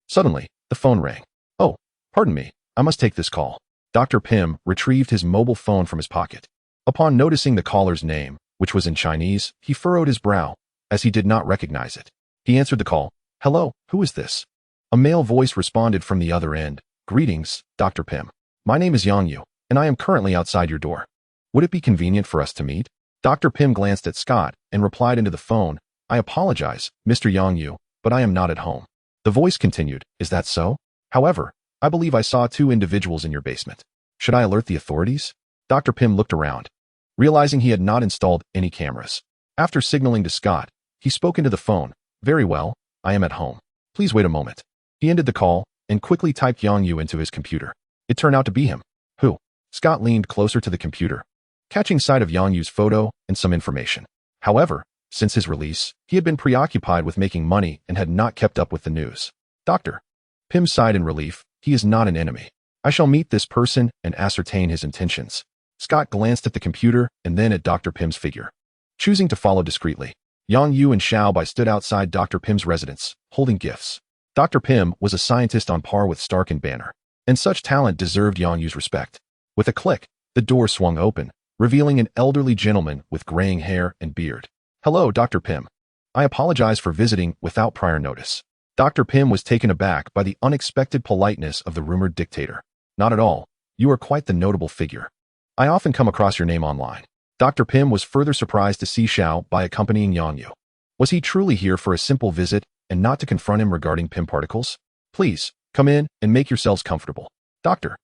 Suddenly, the phone rang. "Oh, pardon me, I must take this call." Dr. Pym retrieved his mobile phone from his pocket. Upon noticing the caller's name, which was in Chinese, he furrowed his brow, as he did not recognize it. He answered the call. "Hello, who is this?" A male voice responded from the other end. "Greetings, Dr. Pym. My name is Yang Yu, and I am currently outside your door. Would it be convenient for us to meet?" Dr. Pym glanced at Scott and replied into the phone, "I apologize, Mr. Yang Yu, but I am not at home." The voice continued, "Is that so? However, I believe I saw 2 individuals in your basement. Should I alert the authorities?" Dr. Pym looked around, realizing he had not installed any cameras. After signaling to Scott, he spoke into the phone. "Very well, I am at home. Please wait a moment." He ended the call and quickly typed Yang Yu into his computer. It turned out to be him. "Who?" Scott leaned closer to the computer, catching sight of Yang Yu's photo and some information. However, Since his release, he had been preoccupied with making money and had not kept up with the news. Dr. Pym sighed in relief. He is not an enemy. I shall meet this person and ascertain his intentions. Scott glanced at the computer and then at Dr. Pym's figure. Choosing to follow discreetly, Yang Yu and Xiao Bai stood outside Dr. Pym's residence, holding gifts. Dr. Pym was a scientist on par with Stark and Banner, and such talent deserved Yang Yu's respect. With a click, the door swung open, revealing an elderly gentleman with graying hair and beard. Hello, Dr. Pym. I apologize for visiting without prior notice. Dr. Pym was taken aback by the unexpected politeness of the rumored dictator. Not at all. You are quite the notable figure. I often come across your name online. Dr. Pym was further surprised to see Xiao Bai accompanying Yang Yu. Was he truly here for a simple visit and not to confront him regarding Pym particles? Please, come in and make yourselves comfortable. Dr.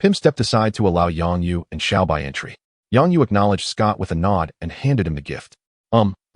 Pym stepped aside to allow Yang Yu and Xiao Bai entry. Yang Yu acknowledged Scott with a nod and handed him the gift.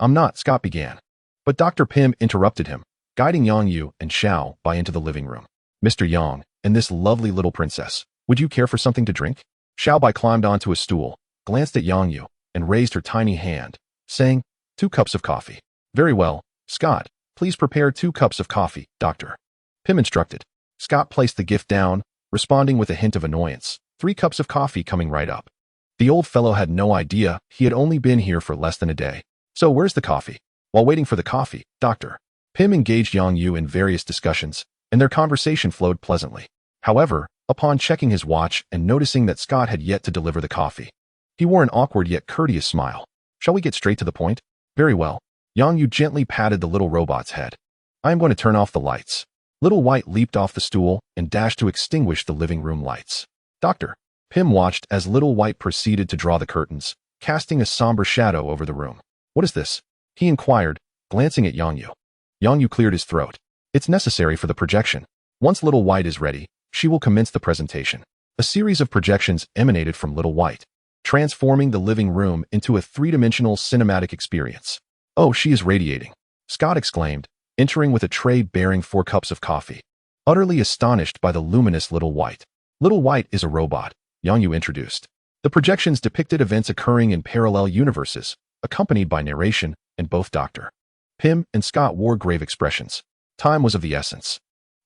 I'm not, Scott began. But Dr. Pym interrupted him, guiding Yang Yu and Xiao Bai into the living room. Mr. Yang, and this lovely little princess, would you care for something to drink? Xiao Bai climbed onto a stool, glanced at Yang Yu, and raised her tiny hand, saying, 2 cups of coffee. Very well, Scott, please prepare 2 cups of coffee, Dr. Pym instructed. Scott placed the gift down, responding with a hint of annoyance, 3 cups of coffee coming right up. The old fellow had no idea he had only been here for less than a day. So where's the coffee? While waiting for the coffee, Dr. Pym engaged Yang Yu in various discussions, and their conversation flowed pleasantly. However, upon checking his watch and noticing that Scott had yet to deliver the coffee, he wore an awkward yet courteous smile. Shall we get straight to the point? Very well. Yang Yu gently patted the little robot's head. I am going to turn off the lights. Little White leaped off the stool and dashed to extinguish the living room lights. Dr. Pym watched as Little White proceeded to draw the curtains, casting a somber shadow over the room. What is this? He inquired, glancing at Yang Yu. Yang Yu cleared his throat. It's necessary for the projection. Once Little White is ready, she will commence the presentation. A series of projections emanated from Little White, transforming the living room into a 3-dimensional cinematic experience. Oh, she is radiating, Scott exclaimed, entering with a tray bearing 4 cups of coffee. Utterly astonished by the luminous Little White. Little White is a robot, Yang Yu introduced. The projections depicted events occurring in parallel universes, accompanied by narration, and both Dr. Pym and Scott wore grave expressions. Time was of the essence.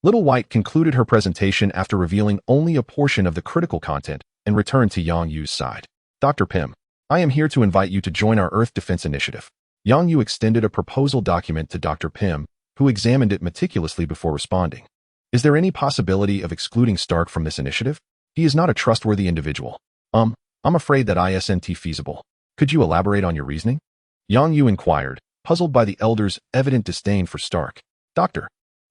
Little White concluded her presentation after revealing only a portion of the critical content and returned to Yang Yu's side. Dr. Pym, I am here to invite you to join our Earth Defense Initiative. Yang Yu extended a proposal document to Dr. Pym, who examined it meticulously before responding. Is there any possibility of excluding Stark from this initiative? He is not a trustworthy individual. I'm afraid that isn't feasible. Could you elaborate on your reasoning? Yang Yu inquired, puzzled by the elder's evident disdain for Stark. Dr.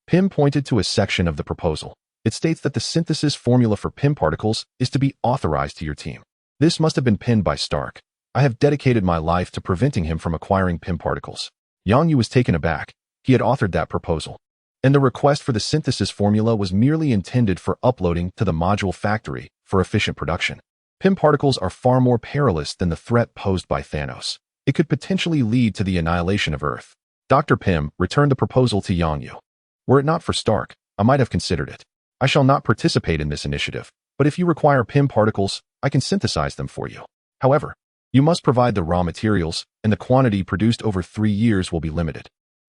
Pym pointed to a section of the proposal. It states that the synthesis formula for Pym particles is to be authorized to your team. This must have been penned by Stark. I have dedicated my life to preventing him from acquiring Pym particles. Yang Yu was taken aback. He had authored that proposal. And the request for the synthesis formula was merely intended for uploading to the module factory for efficient production. Pym particles are far more perilous than the threat posed by Thanos. It could potentially lead to the annihilation of Earth. Dr. Pym returned the proposal to Yang Yu. Were it not for Stark, I might have considered it. I shall not participate in this initiative, but if you require Pym particles, I can synthesize them for you. However, you must provide the raw materials, and the quantity produced over 3 years will be limited.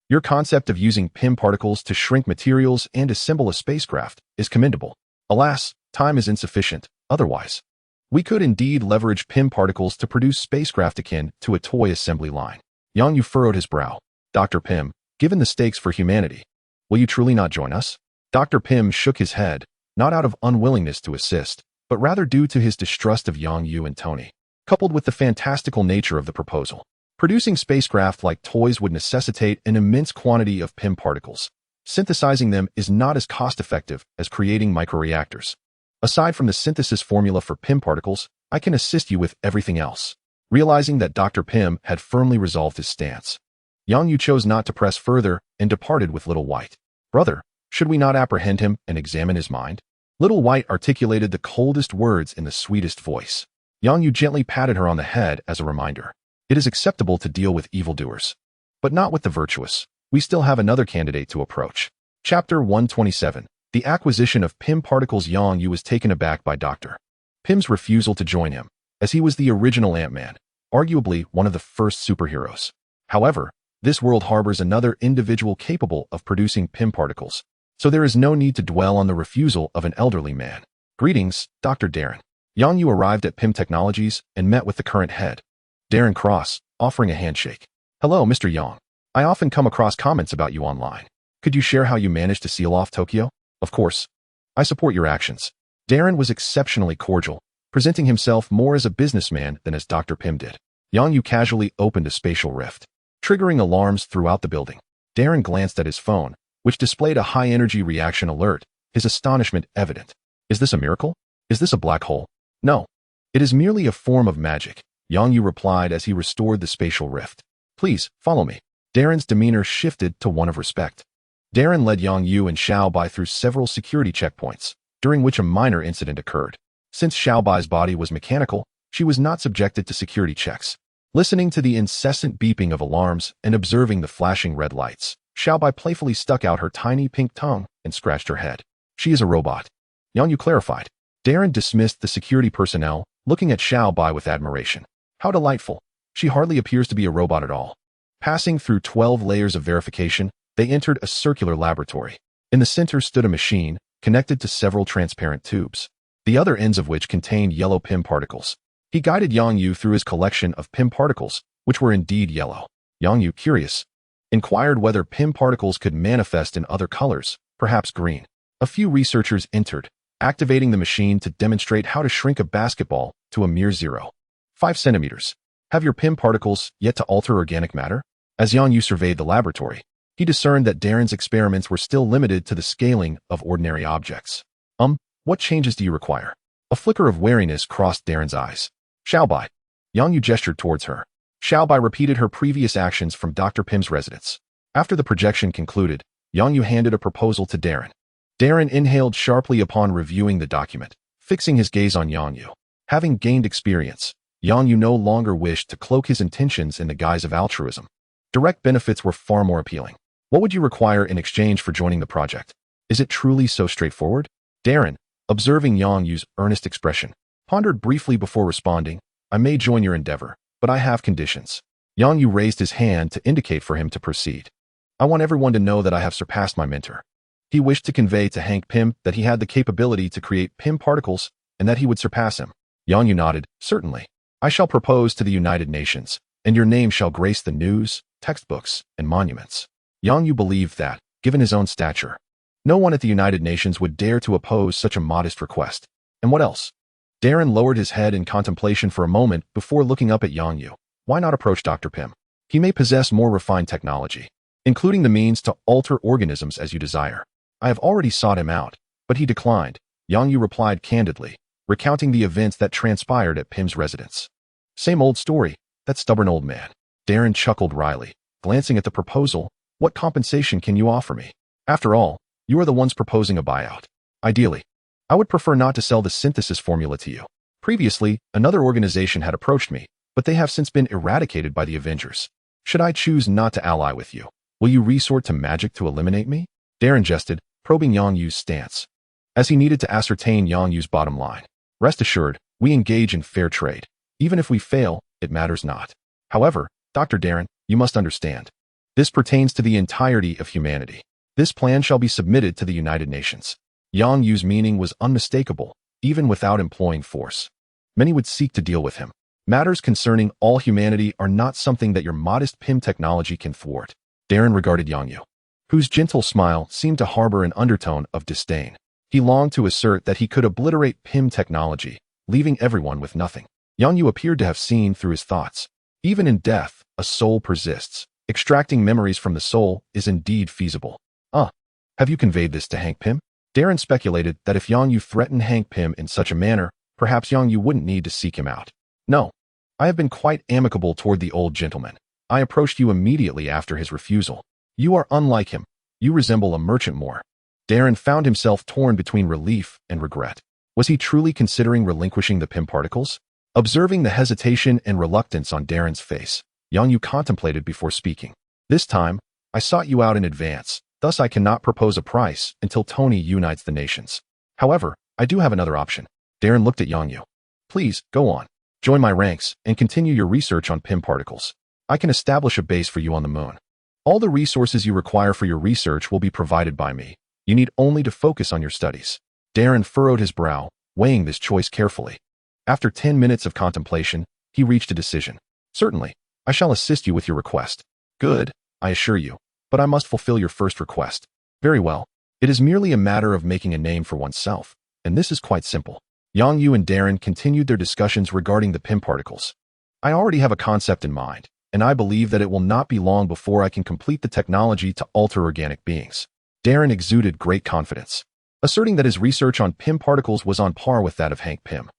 Your concept of using Pym particles to shrink materials and assemble a spacecraft is commendable. Alas, time is insufficient, otherwise. We could indeed leverage Pym particles to produce spacecraft akin to a toy assembly line. Yang Yu furrowed his brow. Dr. Pym, given the stakes for humanity, will you truly not join us? Dr. Pym shook his head, not out of unwillingness to assist, but rather due to his distrust of Yang Yu and Tony, coupled with the fantastical nature of the proposal. Producing spacecraft like toys would necessitate an immense quantity of Pym particles. Synthesizing them is not as cost-effective as creating microreactors. Aside from the synthesis formula for Pym particles, I can assist you with everything else. Realizing that Dr. Pym had firmly resolved his stance, Yang Yu chose not to press further and departed with Little White. Brother, should we not apprehend him and examine his mind? Little White articulated the coldest words in the sweetest voice. Yang Yu gently patted her on the head as a reminder. It is acceptable to deal with evildoers, but not with the virtuous. We still have another candidate to approach. Chapter 127. The acquisition of Pym particles. Yang Yu was taken aback by Dr. Pym's refusal to join him, as he was the original Ant-Man, arguably one of the first superheroes. However, This world harbors another individual capable of producing PIM particles, so there is no need to dwell on the refusal of an elderly man. Greetings, Dr. Darren. Yang Yu arrived at PIM Technologies and met with the current head, Darren Cross, offering a handshake. Hello, Mr. Yang. I often come across comments about you online. Could you share how you managed to seal off Tokyo? Of course. I support your actions. Darren was exceptionally cordial, presenting himself more as a businessman than as Dr. Pym did. Yang Yu casually opened a spatial rift, triggering alarms throughout the building. Darren glanced at his phone, which displayed a high-energy reaction alert, his astonishment evident. Is this a miracle? Is this a black hole? No. It is merely a form of magic, Yang Yu replied as he restored the spatial rift. Please, follow me. Darren's demeanor shifted to one of respect. Darren led Yang Yu and Xiao Bai through several security checkpoints, during which a minor incident occurred. Since Xiao Bai's body was mechanical, she was not subjected to security checks. Listening to the incessant beeping of alarms and observing the flashing red lights, Xiao Bai playfully stuck out her tiny pink tongue and scratched her head. She is a robot. Yang Yu clarified. Darren dismissed the security personnel, looking at Xiao Bai with admiration. How delightful. She hardly appears to be a robot at all. Passing through 12 layers of verification, they entered a circular laboratory. In the center stood a machine, connected to several transparent tubes, the other ends of which contained yellow PIM particles. He guided Yang Yu through his collection of PIM particles, which were indeed yellow. Yang Yu, curious, inquired whether PIM particles could manifest in other colors, perhaps green. A few researchers entered, activating the machine to demonstrate how to shrink a basketball to a mere 0.5 centimeters. Have your PIM particles yet to alter organic matter? As Yang Yu surveyed the laboratory, he discerned that Darren's experiments were still limited to the scaling of ordinary objects. What changes do you require? A flicker of wariness crossed Darren's eyes. Xiao Bai. Yang Yu gestured towards her. Xiao Bai repeated her previous actions from Dr. Pym's residence. After the projection concluded, Yang Yu handed a proposal to Darren. Darren inhaled sharply upon reviewing the document, fixing his gaze on Yang Yu. Having gained experience, Yang Yu no longer wished to cloak his intentions in the guise of altruism. Direct benefits were far more appealing. What would you require in exchange for joining the project? Is it truly so straightforward? Darren, observing Yang Yu's earnest expression, pondered briefly before responding. I may join your endeavor, but I have conditions. Yang Yu raised his hand to indicate for him to proceed. I want everyone to know that I have surpassed my mentor. He wished to convey to Hank Pym that he had the capability to create PIM particles and that he would surpass him. Yang Yu nodded. Certainly. I shall propose to the United Nations, and your name shall grace the news, textbooks, and monuments. Yang Yu believed that, given his own stature, no one at the United Nations would dare to oppose such a modest request. And what else? Darren lowered his head in contemplation for a moment before looking up at Yang Yu. Why not approach Dr. Pym? He may possess more refined technology, including the means to alter organisms as you desire. I have already sought him out, but he declined, Yang Yu replied candidly, recounting the events that transpired at Pym's residence. Same old story, that stubborn old man. Darren chuckled wryly, glancing at the proposal. What compensation can you offer me? After all, you are the ones proposing a buyout. Ideally, I would prefer not to sell the synthesis formula to you. Previously, another organization had approached me, but they have since been eradicated by the Avengers. Should I choose not to ally with you, will you resort to magic to eliminate me? Darren jested, probing Yang Yu's stance, as he needed to ascertain Yang Yu's bottom line. Rest assured, we engage in fair trade. Even if we fail, it matters not. However, Dr. Darren, you must understand. This pertains to the entirety of humanity. This plan shall be submitted to the United Nations. Yang Yu's meaning was unmistakable, even without employing force. Many would seek to deal with him. Matters concerning all humanity are not something that your modest PIM technology can thwart. Darren regarded Yang Yu, whose gentle smile seemed to harbor an undertone of disdain. He longed to assert that he could obliterate PIM technology, leaving everyone with nothing. Yang Yu appeared to have seen through his thoughts. Even in death, a soul persists. Extracting memories from the soul is indeed feasible. Have you conveyed this to Hank Pym? Darren speculated that if Yang Yu threatened Hank Pym in such a manner, perhaps Yang Yu wouldn't need to seek him out. No. I have been quite amicable toward the old gentleman. I approached you immediately after his refusal. You are unlike him. You resemble a merchant more. Darren found himself torn between relief and regret. Was he truly considering relinquishing the PIM particles? Observing the hesitation and reluctance on Darren's face, Yang Yu contemplated before speaking. This time, I sought you out in advance, thus I cannot propose a price until Tony unites the nations. However, I do have another option. Darren looked at Yang Yu. Please, go on. Join my ranks and continue your research on PIM particles. I can establish a base for you on the moon. All the resources you require for your research will be provided by me. You need only to focus on your studies. Darren furrowed his brow, weighing this choice carefully. After 10 minutes of contemplation, he reached a decision. Certainly, I shall assist you with your request. Good, I assure you, but I must fulfill your first request. Very well. It is merely a matter of making a name for oneself, and this is quite simple. Yang Yu and Darren continued their discussions regarding the PIM particles. I already have a concept in mind, and I believe that it will not be long before I can complete the technology to alter organic beings. Darren exuded great confidence, asserting that his research on PIM particles was on par with that of Hank Pym.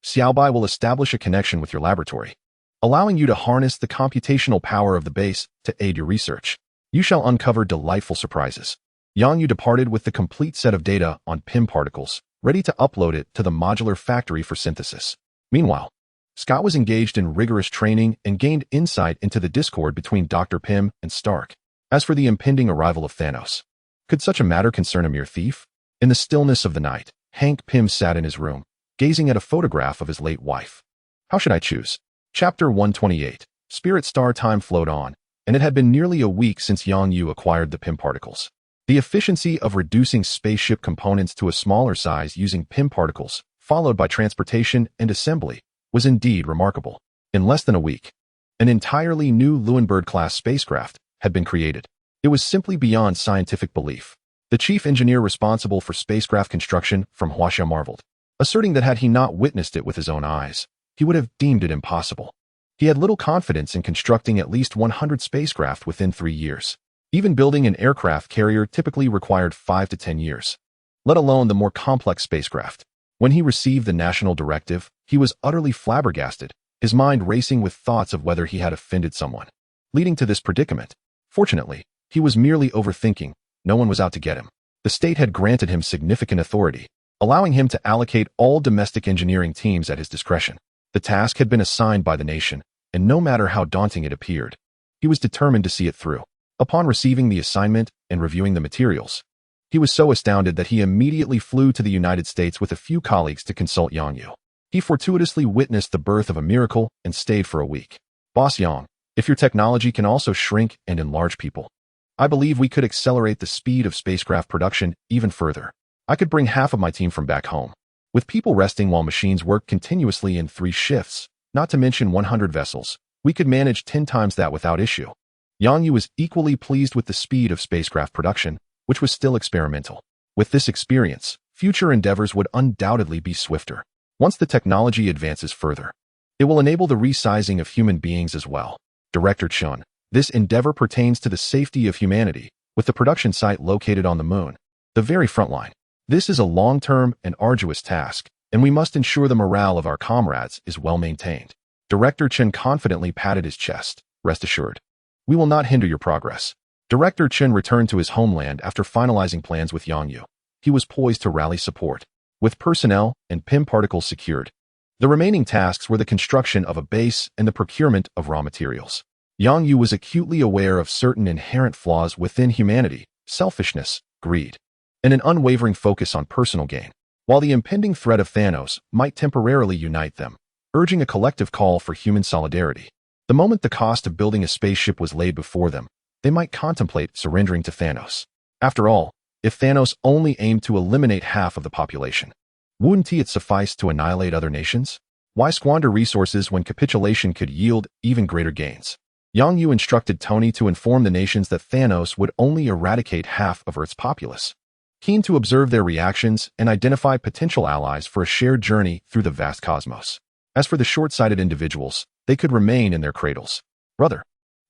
Xiaobai will establish a connection with your laboratory, allowing you to harness the computational power of the base to aid your research. You shall uncover delightful surprises. Yang Yu departed with the complete set of data on PIM particles, ready to upload it to the modular factory for synthesis. Meanwhile, Scott was engaged in rigorous training and gained insight into the discord between Dr. Pym and Stark. As for the impending arrival of Thanos, could such a matter concern a mere thief? In the stillness of the night, Hank Pym sat in his room, gazing at a photograph of his late wife. How should I choose? Chapter 128. Spirit Star. Time flowed on, and it had been nearly a week since Yang Yu acquired the PIM particles. The efficiency of reducing spaceship components to a smaller size using PIM particles, followed by transportation and assembly, was indeed remarkable. In less than a week, an entirely new Lewinbird-class spacecraft had been created. It was simply beyond scientific belief. The chief engineer responsible for spacecraft construction from Huaxia marveled, asserting that had he not witnessed it with his own eyes, he would have deemed it impossible. He had little confidence in constructing at least 100 spacecraft within 3 years. Even building an aircraft carrier typically required 5 to 10 years, let alone the more complex spacecraft. When he received the national directive, he was utterly flabbergasted, his mind racing with thoughts of whether he had offended someone, leading to this predicament. Fortunately, he was merely overthinking. No one was out to get him. The state had granted him significant authority, allowing him to allocate all domestic engineering teams at his discretion. The task had been assigned by the nation, and no matter how daunting it appeared, he was determined to see it through. Upon receiving the assignment and reviewing the materials, he was so astounded that he immediately flew to the United States with a few colleagues to consult Yang Yu. He fortuitously witnessed the birth of a miracle and stayed for a week. Boss Yang, if your technology can also shrink and enlarge people, I believe we could accelerate the speed of spacecraft production even further. I could bring half of my team from back home, with people resting while machines work continuously in 3 shifts, not to mention 100 vessels. We could manage 10 times that without issue. Yang Yu was equally pleased with the speed of spacecraft production, which was still experimental. With this experience, future endeavors would undoubtedly be swifter. Once the technology advances further, it will enable the resizing of human beings as well. Director Chun, this endeavor pertains to the safety of humanity, with the production site located on the moon, the very front line. This is a long-term and arduous task, and we must ensure the morale of our comrades is well maintained. Director Chen confidently patted his chest. Rest assured, we will not hinder your progress. Director Chen returned to his homeland after finalizing plans with Yang Yu. He was poised to rally support. With personnel and PIM particles secured, the remaining tasks were the construction of a base and the procurement of raw materials. Yang Yu was acutely aware of certain inherent flaws within humanity: selfishness, greed, and an unwavering focus on personal gain. While the impending threat of Thanos might temporarily unite them, urging a collective call for human solidarity, the moment the cost of building a spaceship was laid before them, they might contemplate surrendering to Thanos. After all, if Thanos only aimed to eliminate half of the population, wouldn't it suffice to annihilate other nations? Why squander resources when capitulation could yield even greater gains? Yang Yu instructed Tony to inform the nations that Thanos would only eradicate half of Earth's populace, keen to observe their reactions and identify potential allies for a shared journey through the vast cosmos. As for the short-sighted individuals, they could remain in their cradles. Brother,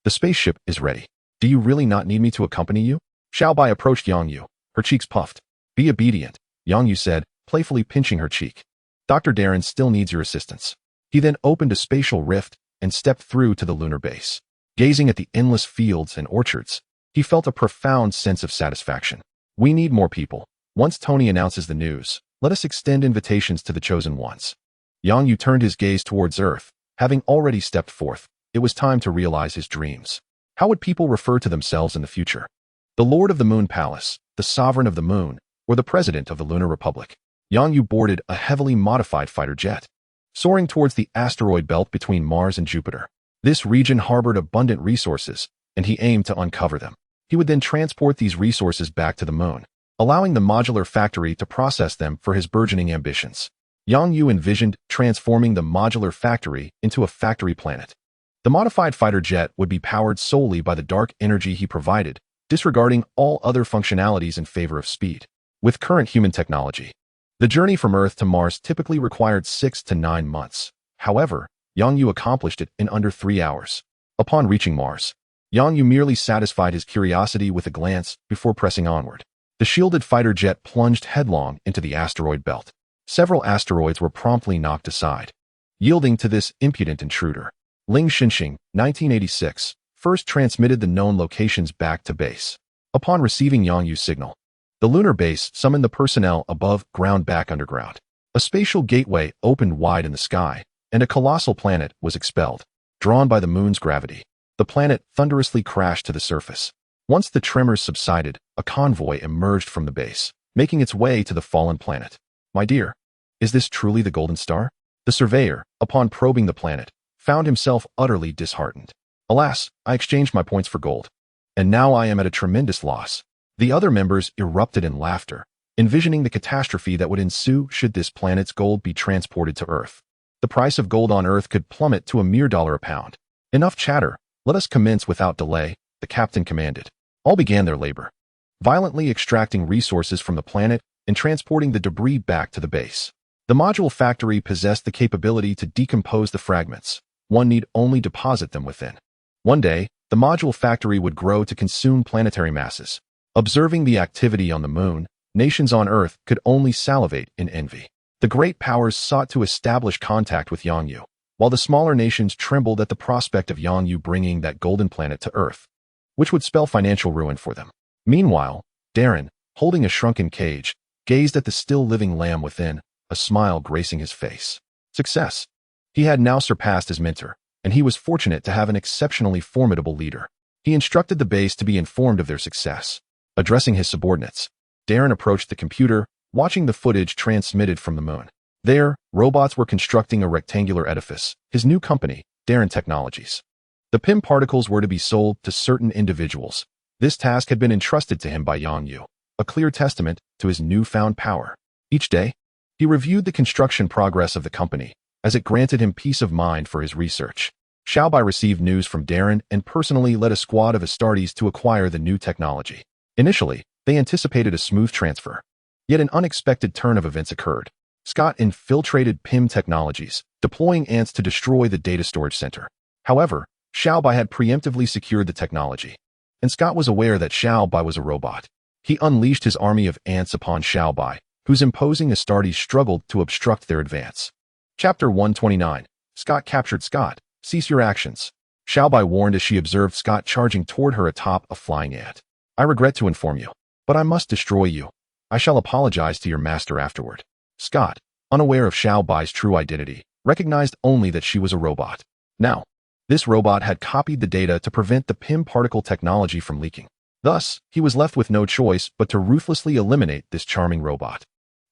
the spaceship is ready. Do you really not need me to accompany you? Xiaobai approached Yang Yu, her cheeks puffed. Be obedient, Yang Yu said, playfully pinching her cheek. Dr. Darren still needs your assistance. He then opened a spatial rift and stepped through to the lunar base. Gazing at the endless fields and orchards, he felt a profound sense of satisfaction. We need more people. Once Tony announces the news, let us extend invitations to the chosen ones. Yang Yu turned his gaze towards Earth. Having already stepped forth, it was time to realize his dreams. How would people refer to themselves in the future? The Lord of the Moon Palace, the Sovereign of the Moon, or the President of the Lunar Republic? Yang Yu boarded a heavily modified fighter jet, soaring towards the asteroid belt between Mars and Jupiter. This region harbored abundant resources, and he aimed to uncover them. He would then transport these resources back to the moon, allowing the modular factory to process them for his burgeoning ambitions. Yang Yu envisioned transforming the modular factory into a factory planet. The modified fighter jet would be powered solely by the dark energy he provided, disregarding all other functionalities in favor of speed. With current human technology, the journey from Earth to Mars typically required 6 to 9 months. However, Yang Yu accomplished it in under 3 hours. Upon reaching Mars, Yang Yu merely satisfied his curiosity with a glance before pressing onward. The shielded fighter jet plunged headlong into the asteroid belt. Several asteroids were promptly knocked aside, yielding to this impudent intruder. Ling Xinxing, 1986, first transmitted the known locations back to base. Upon receiving Yang Yu's signal, the lunar base summoned the personnel above ground back underground. A spatial gateway opened wide in the sky, and a colossal planet was expelled, drawn by the moon's gravity. The planet thunderously crashed to the surface. Once the tremors subsided, a convoy emerged from the base, making its way to the fallen planet. "My dear, is this truly the Golden Star?" The surveyor, upon probing the planet, found himself utterly disheartened. "Alas, I exchanged my points for gold, and now I am at a tremendous loss." The other members erupted in laughter, envisioning the catastrophe that would ensue should this planet's gold be transported to Earth. The price of gold on Earth could plummet to a mere $1 a pound. "Enough chatter, let us commence without delay," the captain commanded. All began their labor, violently extracting resources from the planet and transporting the debris back to the base. The module factory possessed the capability to decompose the fragments. One need only deposit them within. One day, the module factory would grow to consume planetary masses. Observing the activity on the moon, nations on Earth could only salivate in envy. The great powers sought to establish contact with Yang Yu, while the smaller nations trembled at the prospect of Yang Yu bringing that golden planet to Earth, which would spell financial ruin for them. Meanwhile, Darren, holding a shrunken cage, gazed at the still living lamb within, a smile gracing his face. Success. He had now surpassed his mentor, and he was fortunate to have an exceptionally formidable leader. He instructed the base to be informed of their success. Addressing his subordinates, Darren approached the computer, watching the footage transmitted from the moon. There, robots were constructing a rectangular edifice, his new company, Darren Technologies. The PIM particles were to be sold to certain individuals. This task had been entrusted to him by Yang Yu, a clear testament to his newfound power. Each day, he reviewed the construction progress of the company, as it granted him peace of mind for his research. Xiaobai received news from Darren and personally led a squad of Astartes to acquire the new technology. Initially, they anticipated a smooth transfer. Yet an unexpected turn of events occurred. Scott infiltrated PIM Technologies, deploying ants to destroy the data storage center. However, Xiaobai had preemptively secured the technology, and Scott was aware that Xiaobai was a robot. He unleashed his army of ants upon Xiaobai, whose imposing Astartes struggled to obstruct their advance. Chapter 129. Scott captured Scott. Cease your actions. Xiaobai warned as she observed Scott charging toward her atop a flying ant. "I regret to inform you, but I must destroy you. I shall apologize to your master afterward." Scott, unaware of Xiaobai's true identity, recognized only that she was a robot. Now, this robot had copied the data to prevent the PIM particle technology from leaking. Thus, he was left with no choice but to ruthlessly eliminate this charming robot.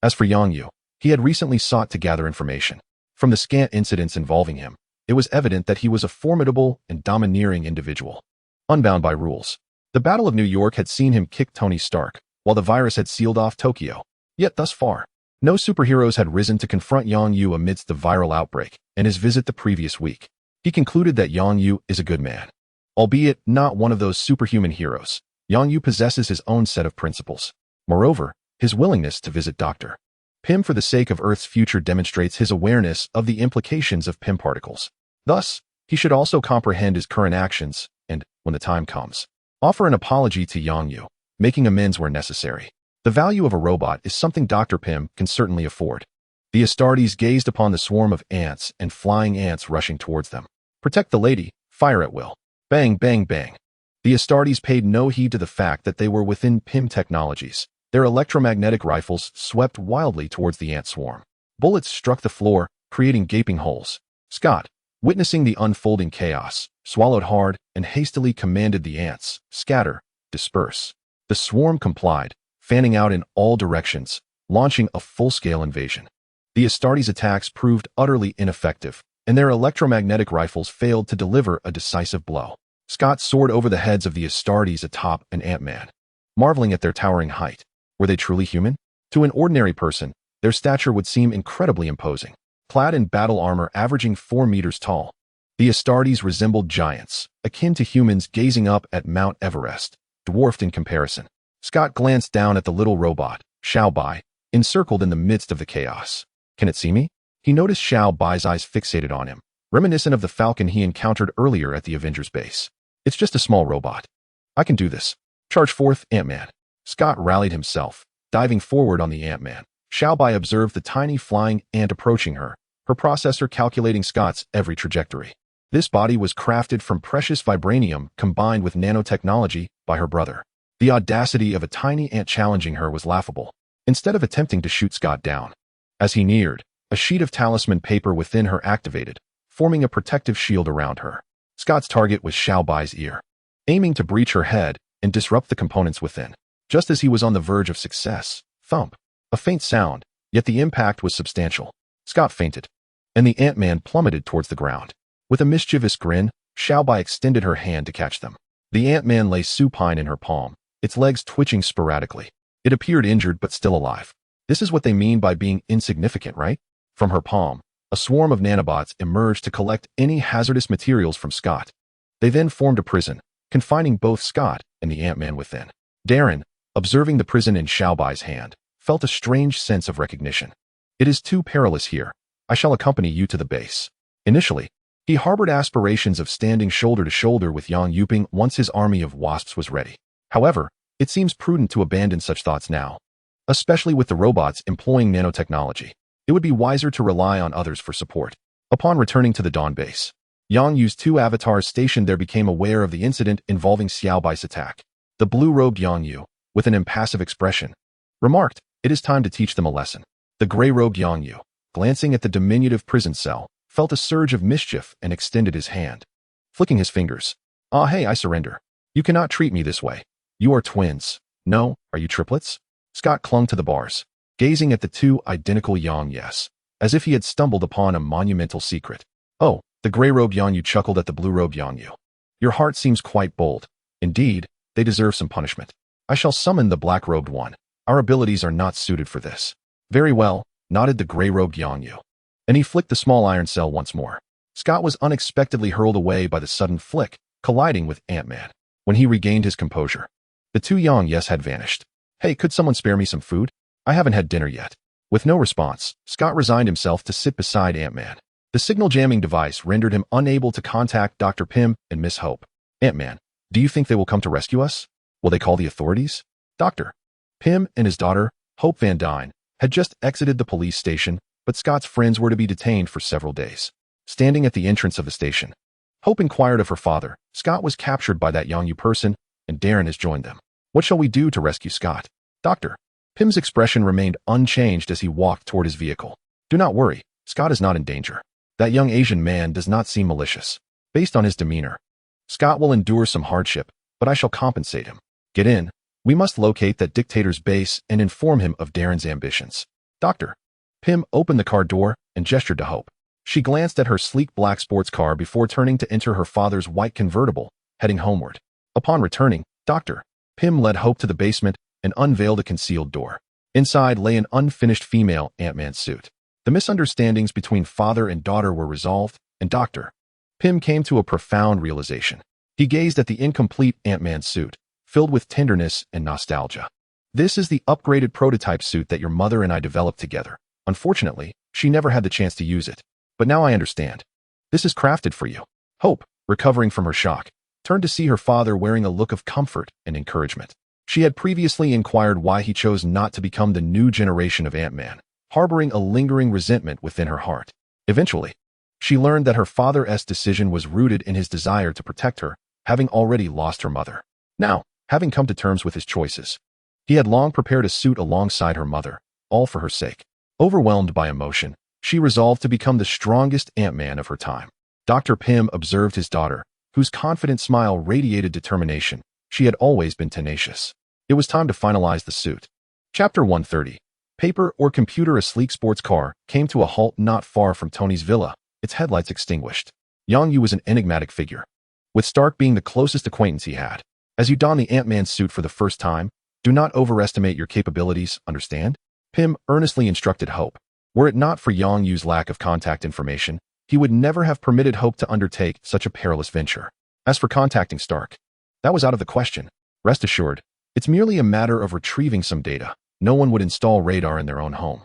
As for Yang Yu, he had recently sought to gather information. From the scant incidents involving him, it was evident that he was a formidable and domineering individual. Unbound by rules, the Battle of New York had seen him kick Tony Stark, while the virus had sealed off Tokyo. Yet thus far, no superheroes had risen to confront Yang Yu amidst the viral outbreak and his visit the previous week. He concluded that Yang Yu is a good man. Albeit not one of those superhuman heroes, Yang Yu possesses his own set of principles. Moreover, his willingness to visit Dr. Pym for the sake of Earth's future demonstrates his awareness of the implications of PIM particles. Thus, he should also comprehend his current actions and, when the time comes, offer an apology to Yang Yu, making amends where necessary. The value of a robot is something Dr. Pym can certainly afford. The Astartes gazed upon the swarm of ants and flying ants rushing towards them. Protect the lady, fire at will. Bang, bang, bang. The Astartes paid no heed to the fact that they were within PIM Technologies. Their electromagnetic rifles swept wildly towards the ant swarm. Bullets struck the floor, creating gaping holes. Scott, witnessing the unfolding chaos, swallowed hard and hastily commanded the ants, "Scatter, disperse." The swarm complied, fanning out in all directions, launching a full-scale invasion. The Astartes' attacks proved utterly ineffective, and their electromagnetic rifles failed to deliver a decisive blow. Scott soared over the heads of the Astartes atop an Ant-Man, marveling at their towering height. Were they truly human? To an ordinary person, their stature would seem incredibly imposing. Clad in battle armor averaging 4 meters tall, the Astartes resembled giants, akin to humans gazing up at Mount Everest, dwarfed in comparison. Scott glanced down at the little robot, Xiao Bai, encircled in the midst of the chaos. Can it see me? He noticed Xiao Bai's eyes fixated on him, reminiscent of the falcon he encountered earlier at the Avengers base. It's just a small robot. I can do this. Charge forth, Ant-Man. Scott rallied himself, diving forward on the Ant-Man. Xiao Bai observed the tiny flying ant approaching her, her processor calculating Scott's every trajectory. This body was crafted from precious vibranium combined with nanotechnology by her brother. The audacity of a tiny ant challenging her was laughable. Instead of attempting to shoot Scott down, as he neared, a sheet of talisman paper within her activated, forming a protective shield around her. Scott's target was Xiao Bai's ear, aiming to breach her head and disrupt the components within. Just as he was on the verge of success, thump, a faint sound, yet the impact was substantial. Scott fainted, and the Ant-Man plummeted towards the ground. With a mischievous grin, Xiao Bai extended her hand to catch them. The Ant-Man lay supine in her palm, its legs twitching sporadically. It appeared injured but still alive. This is what they mean by being insignificant, right? From her palm, a swarm of nanobots emerged to collect any hazardous materials from Scott. They then formed a prison, confining both Scott and the Ant-Man within. Darren, observing the prison in Xiao Bai's hand, felt a strange sense of recognition. It is too perilous here. I shall accompany you to the base. Initially, he harbored aspirations of standing shoulder to shoulder with Yang Yuping once his army of wasps was ready. However, it seems prudent to abandon such thoughts now, especially with the robots employing nanotechnology. It would be wiser to rely on others for support. Upon returning to the Dawn base, Yang Yu's 2 avatars stationed there became aware of the incident involving Xiao Bai's attack. The blue-robed Yang Yu, with an impassive expression, remarked, "It is time to teach them a lesson." The gray-robed Yang Yu, glancing at the diminutive prison cell, felt a surge of mischief and extended his hand, flicking his fingers. "Ah, hey, I surrender. You cannot treat me this way. You are twins. No, are you triplets?" Scott clung to the bars, gazing at the 2 identical Yang Yes, as if he had stumbled upon a monumental secret. "Oh," the gray-robed Yang Yu chuckled at the blue-robed Yang Yu. "Your heart seems quite bold. Indeed, they deserve some punishment. I shall summon the black-robed one. Our abilities are not suited for this." "Very well," nodded the gray-robed Yang Yu, and he flicked the small iron cell once more. Scott was unexpectedly hurled away by the sudden flick, colliding with Ant-Man. When he regained his composure, the 2 Yang Yes had vanished. "Hey, could someone spare me some food? I haven't had dinner yet." With no response, Scott resigned himself to sit beside Ant-Man. The signal jamming device rendered him unable to contact Dr. Pym and Miss Hope. "Ant-Man, do you think they will come to rescue us? Will they call the authorities?" Dr. Pym and his daughter, Hope Van Dyne, had just exited the police station, but Scott's friends were to be detained for several days. Standing at the entrance of the station, Hope inquired of her father. Scott was captured by that Yang Yu person, and Darren has joined them. "What shall we do to rescue Scott?" Dr. Pym's expression remained unchanged as he walked toward his vehicle. "Do not worry, Scott is not in danger. That young Asian man does not seem malicious. Based on his demeanor, Scott will endure some hardship, but I shall compensate him. Get in. We must locate that dictator's base and inform him of Darren's ambitions." Dr. Pym opened the car door and gestured to Hope. She glanced at her sleek black sports car before turning to enter her father's white convertible, heading homeward. Upon returning, Dr. Pym led Hope to the basement and unveiled a concealed door. Inside lay an unfinished female Ant-Man suit. The misunderstandings between father and daughter were resolved, and Dr. Pym came to a profound realization. He gazed at the incomplete Ant-Man suit, filled with tenderness and nostalgia. "This is the upgraded prototype suit that your mother and I developed together. Unfortunately, she never had the chance to use it. But now I understand. This is crafted for you." Hope, recovering from her shock, turned to see her father wearing a look of comfort and encouragement. She had previously inquired why he chose not to become the new generation of Ant-Man, harboring a lingering resentment within her heart. Eventually, she learned that her father's decision was rooted in his desire to protect her, having already lost her mother. Now, having come to terms with his choices, he had long prepared a suit alongside her mother, all for her sake. Overwhelmed by emotion, she resolved to become the strongest Ant-Man of her time. Dr. Pym observed his daughter, whose confident smile radiated determination. She had always been tenacious. It was time to finalize the suit. Chapter 130. Paper or computer. A sleek sports car came to a halt not far from Tony's villa, its headlights extinguished. Yang Yu was an enigmatic figure. with Stark being the closest acquaintance he had. As you don the Ant-Man suit for the first time, do not overestimate your capabilities, understand? Pym earnestly instructed Hope. Were it not for Yang Yu's lack of contact information, he would never have permitted Hope to undertake such a perilous venture. As for contacting Stark, that was out of the question. Rest assured, it's merely a matter of retrieving some data. No one would install radar in their own home.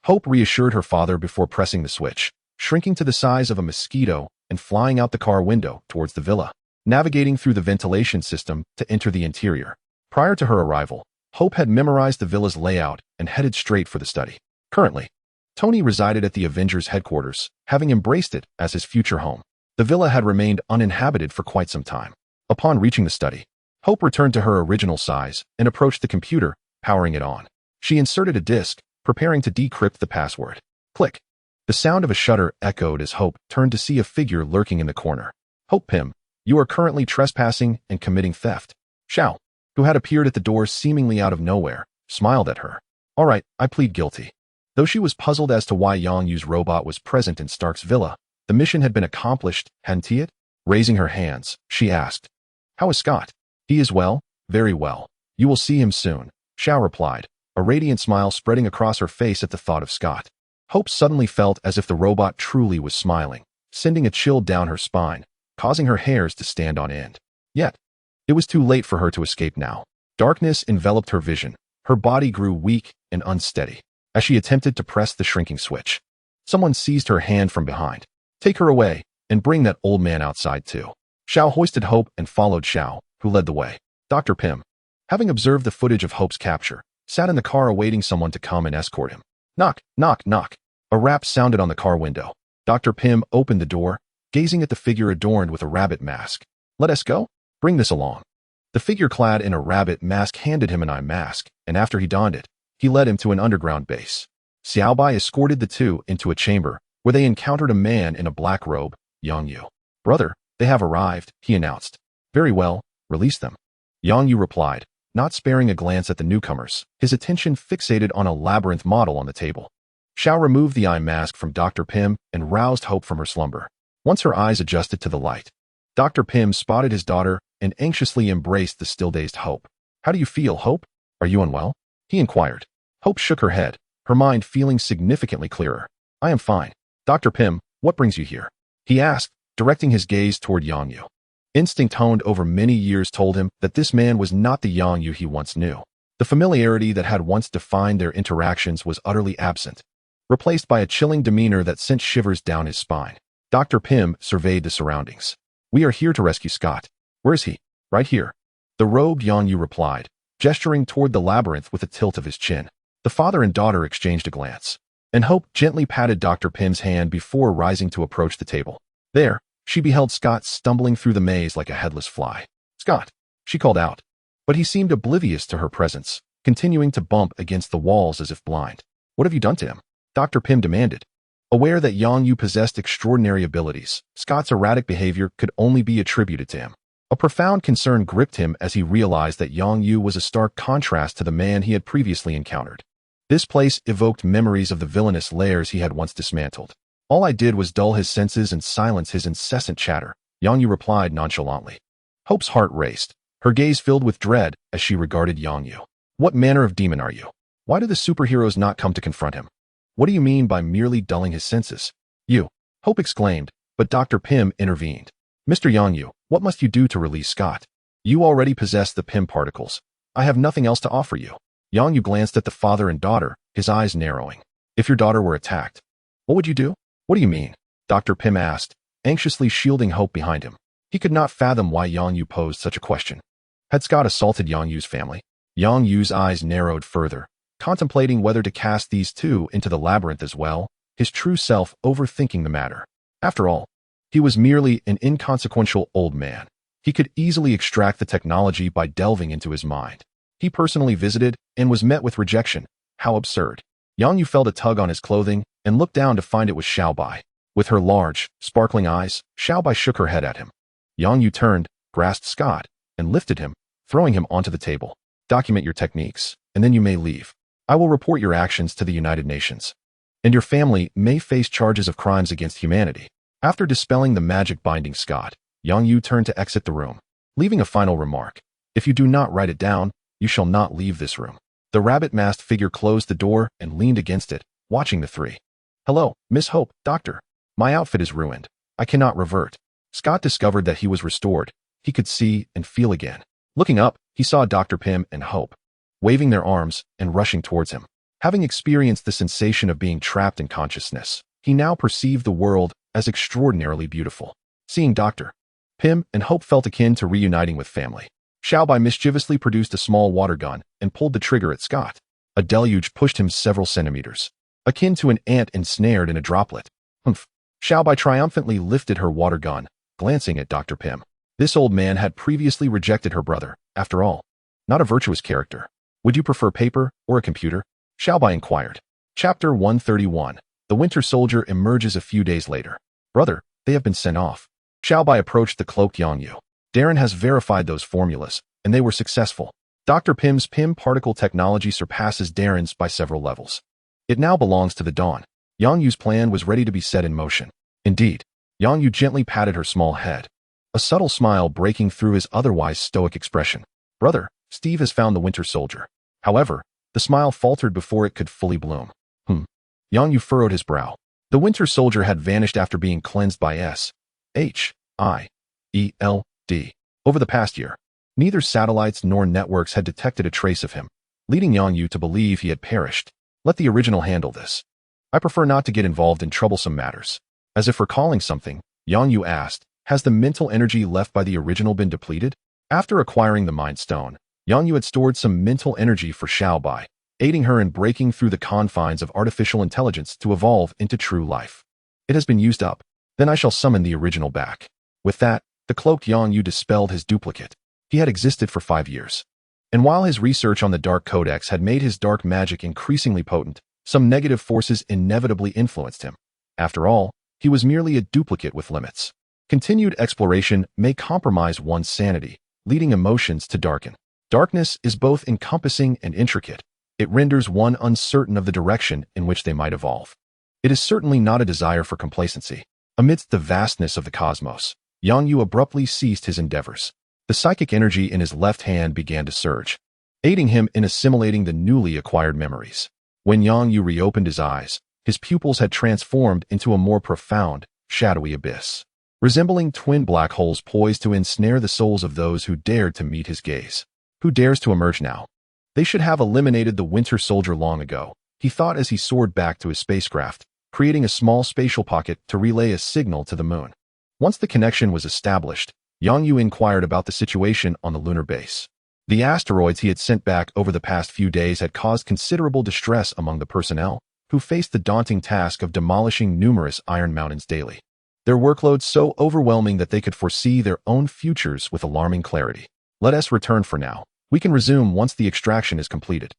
Hope reassured her father before pressing the switch, shrinking to the size of a mosquito and flying out the car window towards the villa, navigating through the ventilation system to enter the interior. Prior to her arrival, Hope had memorized the villa's layout and headed straight for the study. Currently, Tony resided at the Avengers headquarters, having embraced it as his future home. The villa had remained uninhabited for quite some time. Upon reaching the study, Hope returned to her original size and approached the computer, powering it on. She inserted a disk, preparing to decrypt the password. Click. The sound of a shutter echoed as Hope turned to see a figure lurking in the corner. Hope Pym, you are currently trespassing and committing theft. Xiao, who had appeared at the door seemingly out of nowhere, smiled at her. All right, I plead guilty. Though she was puzzled as to why Yang Yu's robot was present in Stark's villa, the mission had been accomplished, hadn't it? Raising her hands, she asked. How is Scott? He is well, very well. You will see him soon, Xiao replied, a radiant smile spreading across her face at the thought of Scott. Hope suddenly felt as if the robot truly was smiling, sending a chill down her spine, causing her hairs to stand on end. Yet, it was too late for her to escape now. Darkness enveloped her vision. Her body grew weak and unsteady as she attempted to press the shrinking switch. Someone seized her hand from behind. Take her away, and bring that old man outside too. Xiao hoisted Hope and followed Xiao, who led the way. Dr. Pym, having observed the footage of Hope's capture, sat in the car awaiting someone to come and escort him. Knock, knock, knock. A rap sounded on the car window. Dr. Pym opened the door, gazing at the figure adorned with a rabbit mask. Let us go? Bring this along. The figure clad in a rabbit mask handed him an eye mask, and after he donned it, he led him to an underground base. Xiaobai escorted the two into a chamber where they encountered a man in a black robe, Yang Yu. Brother, they have arrived, he announced. Very well, release them. Yang Yu replied, not sparing a glance at the newcomers, his attention fixated on a labyrinth model on the table. Xiao removed the eye mask from Dr. Pym and roused Hope from her slumber. Once her eyes adjusted to the light, Dr. Pym spotted his daughter and anxiously embraced the still-dazed Hope. How do you feel, Hope? Are you unwell? He inquired. Hope shook her head, her mind feeling significantly clearer. I am fine. Dr. Pym, what brings you here? He asked, directing his gaze toward Yang Yu. Instinct honed over many years told him that this man was not the Yang Yu he once knew. The familiarity that had once defined their interactions was utterly absent, replaced by a chilling demeanor that sent shivers down his spine. Dr. Pym surveyed the surroundings. We are here to rescue Scott. Where is he? Right here. The robed Yang Yu replied, gesturing toward the labyrinth with a tilt of his chin. The father and daughter exchanged a glance, and Hope gently patted Dr. Pym's hand before rising to approach the table. There, she beheld Scott stumbling through the maze like a headless fly. Scott, she called out, but he seemed oblivious to her presence, continuing to bump against the walls as if blind. What have you done to him? Dr. Pym demanded. Aware that Yang Yu possessed extraordinary abilities, Scott's erratic behavior could only be attributed to him. A profound concern gripped him as he realized that Yang Yu was a stark contrast to the man he had previously encountered. This place evoked memories of the villainous lairs he had once dismantled. All I did was dull his senses and silence his incessant chatter, Yang Yu replied nonchalantly. Hope's heart raced, her gaze filled with dread as she regarded Yang Yu. What manner of demon are you? Why do the superheroes not come to confront him? What do you mean by merely dulling his senses? You, Hope exclaimed, but Dr. Pym intervened. Mr. Yang Yu, what must you do to release Scott? You already possess the Pym particles. I have nothing else to offer you. Yang Yu glanced at the father and daughter, his eyes narrowing. If your daughter were attacked, what would you do? What do you mean? Dr. Pym asked, anxiously shielding Hope behind him. He could not fathom why Yang Yu posed such a question. Had Scott assaulted Yang Yu's family? Yang Yu's eyes narrowed further, contemplating whether to cast these two into the labyrinth as well, his true self overthinking the matter. After all, he was merely an inconsequential old man. He could easily extract the technology by delving into his mind. He personally visited and was met with rejection. How absurd. Yang Yu felt a tug on his clothing and looked down to find it was Xiaobai. With her large, sparkling eyes, Xiaobai shook her head at him. Yang Yu turned, grasped Scott, and lifted him, throwing him onto the table. Document your techniques, and then you may leave. I will report your actions to the United Nations, and your family may face charges of crimes against humanity. After dispelling the magic binding Scott, Yang Yu turned to exit the room, leaving a final remark. If you do not write it down, you shall not leave this room. The rabbit-masked figure closed the door and leaned against it, watching the three. Hello, Miss Hope, doctor. My outfit is ruined. I cannot revert. Scott discovered that he was restored. He could see and feel again. Looking up, he saw Dr. Pym and Hope, waving their arms and rushing towards him. Having experienced the sensation of being trapped in consciousness, he now perceived the world as extraordinarily beautiful. Seeing Dr. Pym and Hope felt akin to reuniting with family. Xiaobai mischievously produced a small water gun and pulled the trigger at Scott. A deluge pushed him several centimeters, akin to an ant ensnared in a droplet. Humph. Xiaobai triumphantly lifted her water gun, glancing at Dr. Pym. This old man had previously rejected her brother, after all. Not a virtuous character. Would you prefer paper or a computer? Xiaobai inquired. Chapter 131. The Winter Soldier emerges a few days later. Brother, they have been sent off. Xiaobai approached the cloaked Yang Yu. Darren has verified those formulas, and they were successful. Dr. Pym's Pym particle technology surpasses Darren's by several levels. It now belongs to the Dawn. Yang Yu's plan was ready to be set in motion. Indeed, Yang Yu gently patted her small head, a subtle smile breaking through his otherwise stoic expression. Brother, Steve has found the Winter Soldier. However, the smile faltered before it could fully bloom. Yang Yu furrowed his brow. The Winter Soldier had vanished after being cleansed by SHIELD. Over the past year, neither satellites nor networks had detected a trace of him, leading Yang Yu to believe he had perished. Let the original handle this. I prefer not to get involved in troublesome matters. As if recalling something, Yang Yu asked, has the mental energy left by the original been depleted? After acquiring the Mind Stone, Yang Yu had stored some mental energy for Xiaobai, aiding her in breaking through the confines of artificial intelligence to evolve into true life. It has been used up. Then I shall summon the original back. With that, the cloaked Yang Yu dispelled his duplicate. He had existed for 5 years. And while his research on the Dark Codex had made his dark magic increasingly potent, some negative forces inevitably influenced him. After all, he was merely a duplicate with limits. Continued exploration may compromise one's sanity, leading emotions to darken. Darkness is both encompassing and intricate. It renders one uncertain of the direction in which they might evolve. It is certainly not a desire for complacency. Amidst the vastness of the cosmos, Yang Yu abruptly ceased his endeavors. The psychic energy in his left hand began to surge, aiding him in assimilating the newly acquired memories. When Yang Yu reopened his eyes, his pupils had transformed into a more profound, shadowy abyss, resembling twin black holes poised to ensnare the souls of those who dared to meet his gaze. Who dares to emerge now? They should have eliminated the Winter Soldier long ago, he thought as he soared back to his spacecraft, creating a small spatial pocket to relay a signal to the moon. Once the connection was established, Yang Yu inquired about the situation on the lunar base. The asteroids he had sent back over the past few days had caused considerable distress among the personnel, who faced the daunting task of demolishing numerous iron mountains daily. Their workload so overwhelming that they could foresee their own futures with alarming clarity. Let us return for now. We can resume once the extraction is completed.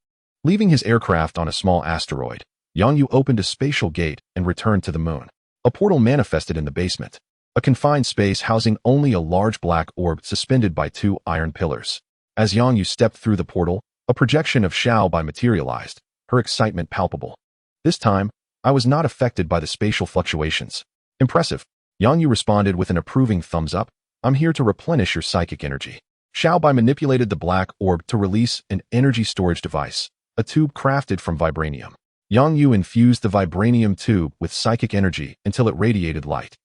Leaving his aircraft on a small asteroid, Yang Yu opened a spatial gate and returned to the moon. A portal manifested in the basement, a confined space housing only a large black orb suspended by 2 iron pillars. As Yang Yu stepped through the portal, a projection of Xiaobai materialized, her excitement palpable. This time, I was not affected by the spatial fluctuations. Impressive. Yang Yu responded with an approving thumbs up. I'm here to replenish your psychic energy. Xiaobai manipulated the black orb to release an energy storage device, a tube crafted from vibranium. Yang Yu infused the vibranium tube with psychic energy until it radiated light.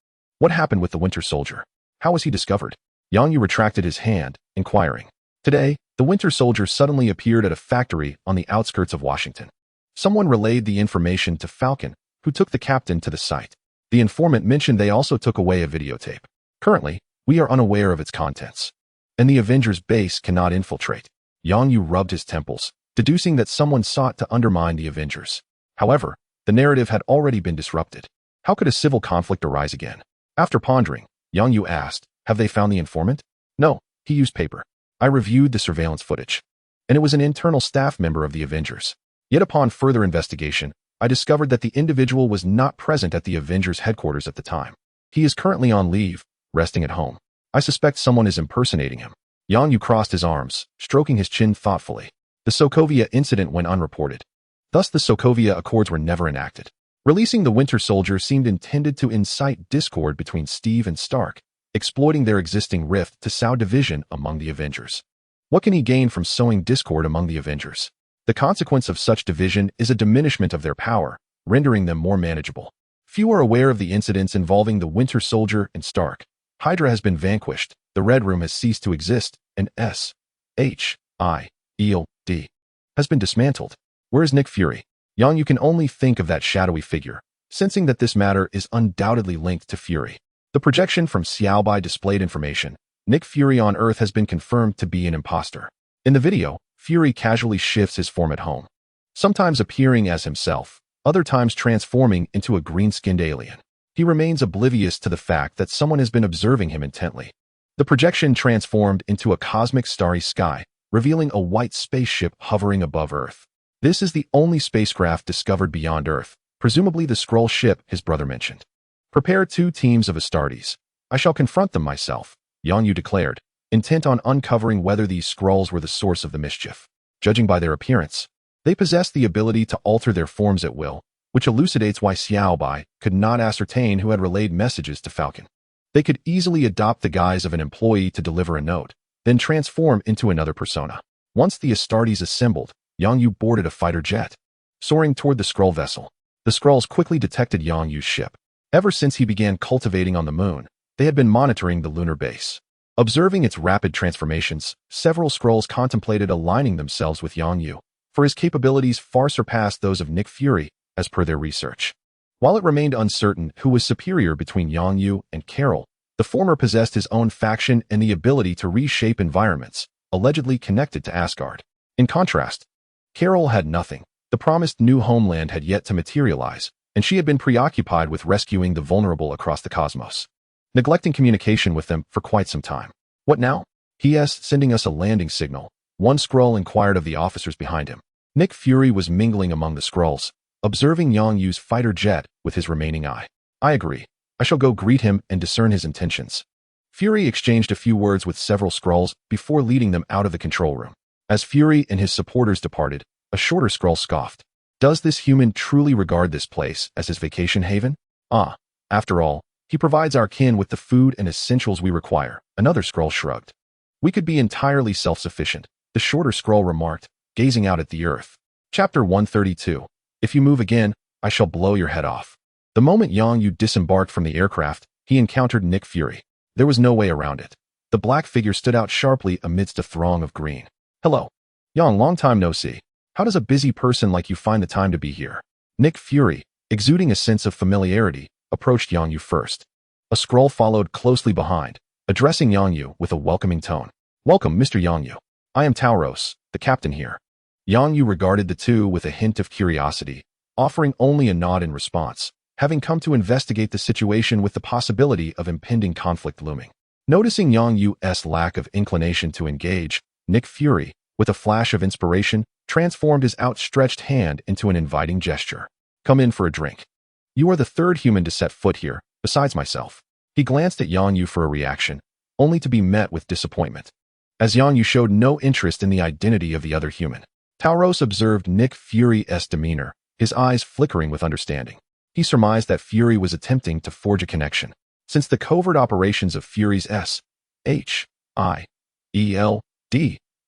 What happened with the Winter Soldier? How was he discovered? Yang Yu retracted his hand, inquiring. Today, the Winter Soldier suddenly appeared at a factory on the outskirts of Washington. Someone relayed the information to Falcon, who took the captain to the site. The informant mentioned they also took away a videotape. Currently, we are unaware of its contents, and the Avengers base cannot infiltrate. Yang Yu rubbed his temples, deducing that someone sought to undermine the Avengers. However, the narrative had already been disrupted. How could a civil conflict arise again? After pondering, Yang Yu asked, have they found the informant? No, he used paper. I reviewed the surveillance footage, and it was an internal staff member of the Avengers. Yet upon further investigation, I discovered that the individual was not present at the Avengers headquarters at the time. He is currently on leave, resting at home. I suspect someone is impersonating him. Yang Yu crossed his arms, stroking his chin thoughtfully. The Sokovia incident went unreported. Thus the Sokovia Accords were never enacted. Releasing the Winter Soldier seemed intended to incite discord between Steve and Stark, exploiting their existing rift to sow division among the Avengers. What can he gain from sowing discord among the Avengers? The consequence of such division is a diminishment of their power, rendering them more manageable. Few are aware of the incidents involving the Winter Soldier and Stark. Hydra has been vanquished, the Red Room has ceased to exist, and S.H.I.E.L.D. has been dismantled. Where is Nick Fury? Yang Yu can only think of that shadowy figure, sensing that this matter is undoubtedly linked to Fury. The projection from Xiaobai displayed information. Nick Fury on Earth has been confirmed to be an imposter. In the video, Fury casually shifts his form at home, sometimes appearing as himself, other times transforming into a green-skinned alien. He remains oblivious to the fact that someone has been observing him intently. The projection transformed into a cosmic starry sky, revealing a white spaceship hovering above Earth. This is the only spacecraft discovered beyond Earth, presumably the Skrull ship his brother mentioned. Prepare 2 teams of Astartes. I shall confront them myself, Yang Yu declared, intent on uncovering whether these Skrulls were the source of the mischief. Judging by their appearance, they possess the ability to alter their forms at will, which elucidates why Xiaobai could not ascertain who had relayed messages to Falcon. They could easily adopt the guise of an employee to deliver a note, then transform into another persona. Once the Astartes assembled, Yang Yu boarded a fighter jet, soaring toward the Skrull vessel. The Skrulls quickly detected Yang Yu's ship. Ever since he began cultivating on the moon, they had been monitoring the lunar base. Observing its rapid transformations, several Skrulls contemplated aligning themselves with Yang Yu, for his capabilities far surpassed those of Nick Fury, as per their research. While it remained uncertain who was superior between Yang Yu and Carol, the former possessed his own faction and the ability to reshape environments, allegedly connected to Asgard. In contrast, Carol had nothing. The promised new homeland had yet to materialize, and she had been preoccupied with rescuing the vulnerable across the cosmos, neglecting communication with them for quite some time. What now? He.S. sending us a landing signal. One Skrull inquired of the officers behind him. Nick Fury was mingling among the Skrulls, observing Yang Yu's fighter jet with his remaining eye. I agree. I shall go greet him and discern his intentions. Fury exchanged a few words with several Skrulls before leading them out of the control room. As Fury and his supporters departed, a shorter Skrull scoffed. Does this human truly regard this place as his vacation haven? After all, he provides our kin with the food and essentials we require. Another Skrull shrugged. We could be entirely self-sufficient, the shorter Skrull remarked, gazing out at the earth. Chapter 132. If you move again, I shall blow your head off. The moment Yang Yu disembarked from the aircraft, he encountered Nick Fury. There was no way around it. The black figure stood out sharply amidst a throng of green. Hello. Yang, long time no see. How does a busy person like you find the time to be here? Nick Fury, exuding a sense of familiarity, approached Yang Yu first. A Skrull followed closely behind, addressing Yang Yu with a welcoming tone. Welcome, Mr. Yang Yu. I am Thanos, the captain here. Yang Yu regarded the two with a hint of curiosity, offering only a nod in response, having come to investigate the situation with the possibility of impending conflict looming. Noticing Yang Yu's lack of inclination to engage, Nick Fury, with a flash of inspiration, transformed his outstretched hand into an inviting gesture. Come in for a drink. You are the third human to set foot here, besides myself. He glanced at Yang Yu for a reaction, only to be met with disappointment, as Yang Yu showed no interest in the identity of the other human. Thanos observed Nick Fury's demeanor, his eyes flickering with understanding. He surmised that Fury was attempting to forge a connection, since the covert operations of Fury's S.H.I.E.L.D.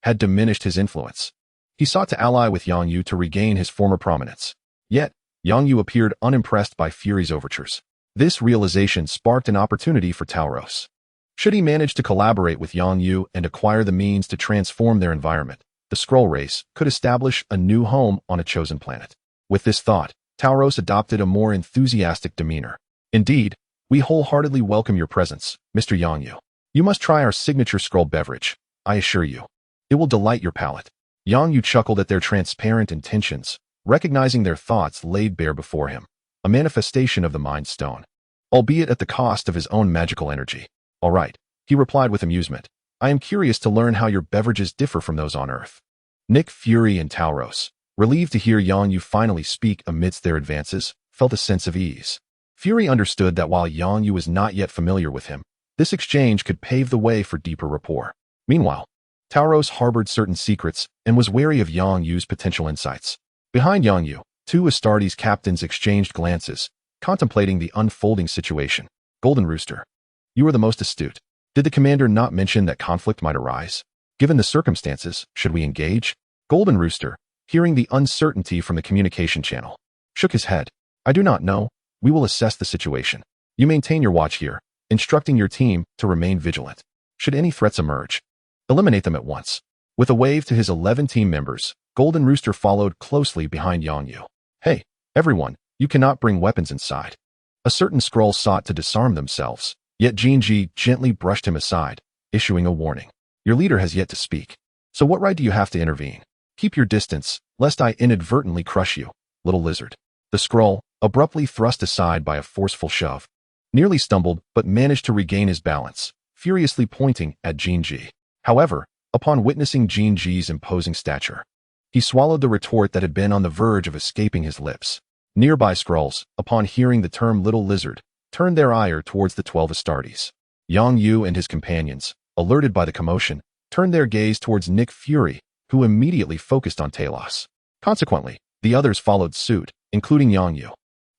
had diminished his influence. He sought to ally with Yang Yu to regain his former prominence. Yet, Yang Yu appeared unimpressed by Fury's overtures. This realization sparked an opportunity for Thanos. Should he manage to collaborate with Yang Yu and acquire the means to transform their environment, the Skrull race could establish a new home on a chosen planet. With this thought, Thanos adopted a more enthusiastic demeanor. Indeed, we wholeheartedly welcome your presence, Mr. Yang Yu. You must try our signature Skrull beverage, I assure you. It will delight your palate. Yang Yu chuckled at their transparent intentions, recognizing their thoughts laid bare before him, a manifestation of the Mind Stone, albeit at the cost of his own magical energy. All right, he replied with amusement. I am curious to learn how your beverages differ from those on Earth. Nick Fury and Thanos, relieved to hear Yang Yu finally speak amidst their advances, felt a sense of ease. Fury understood that while Yang Yu was not yet familiar with him, this exchange could pave the way for deeper rapport. Meanwhile, Thanos harbored certain secrets and was wary of Yang Yu's potential insights. Behind Yang Yu, two Astartes captains exchanged glances, contemplating the unfolding situation. Golden Rooster. You are the most astute. Did the commander not mention that conflict might arise? Given the circumstances, should we engage? Golden Rooster, hearing the uncertainty from the communication channel, shook his head. I do not know. We will assess the situation. You maintain your watch here, instructing your team to remain vigilant. Should any threats emerge, eliminate them at once. With a wave to his 11 team members, Golden Rooster followed closely behind Yang Yu. Hey, everyone, you cannot bring weapons inside. A certain scroll sought to disarm themselves, yet Jinji gently brushed him aside, issuing a warning. Your leader has yet to speak. So what right do you have to intervene? Keep your distance, lest I inadvertently crush you, little lizard. The scroll, abruptly thrust aside by a forceful shove, nearly stumbled but managed to regain his balance, furiously pointing at Jinji. However, upon witnessing Jinji's imposing stature, he swallowed the retort that had been on the verge of escaping his lips. Nearby scrolls, upon hearing the term little lizard, turned their ire towards the 12 Astartes. Yang Yu and his companions, alerted by the commotion, turned their gaze towards Nick Fury, who immediately focused on Talos. Consequently, the others followed suit, including Yang Yu.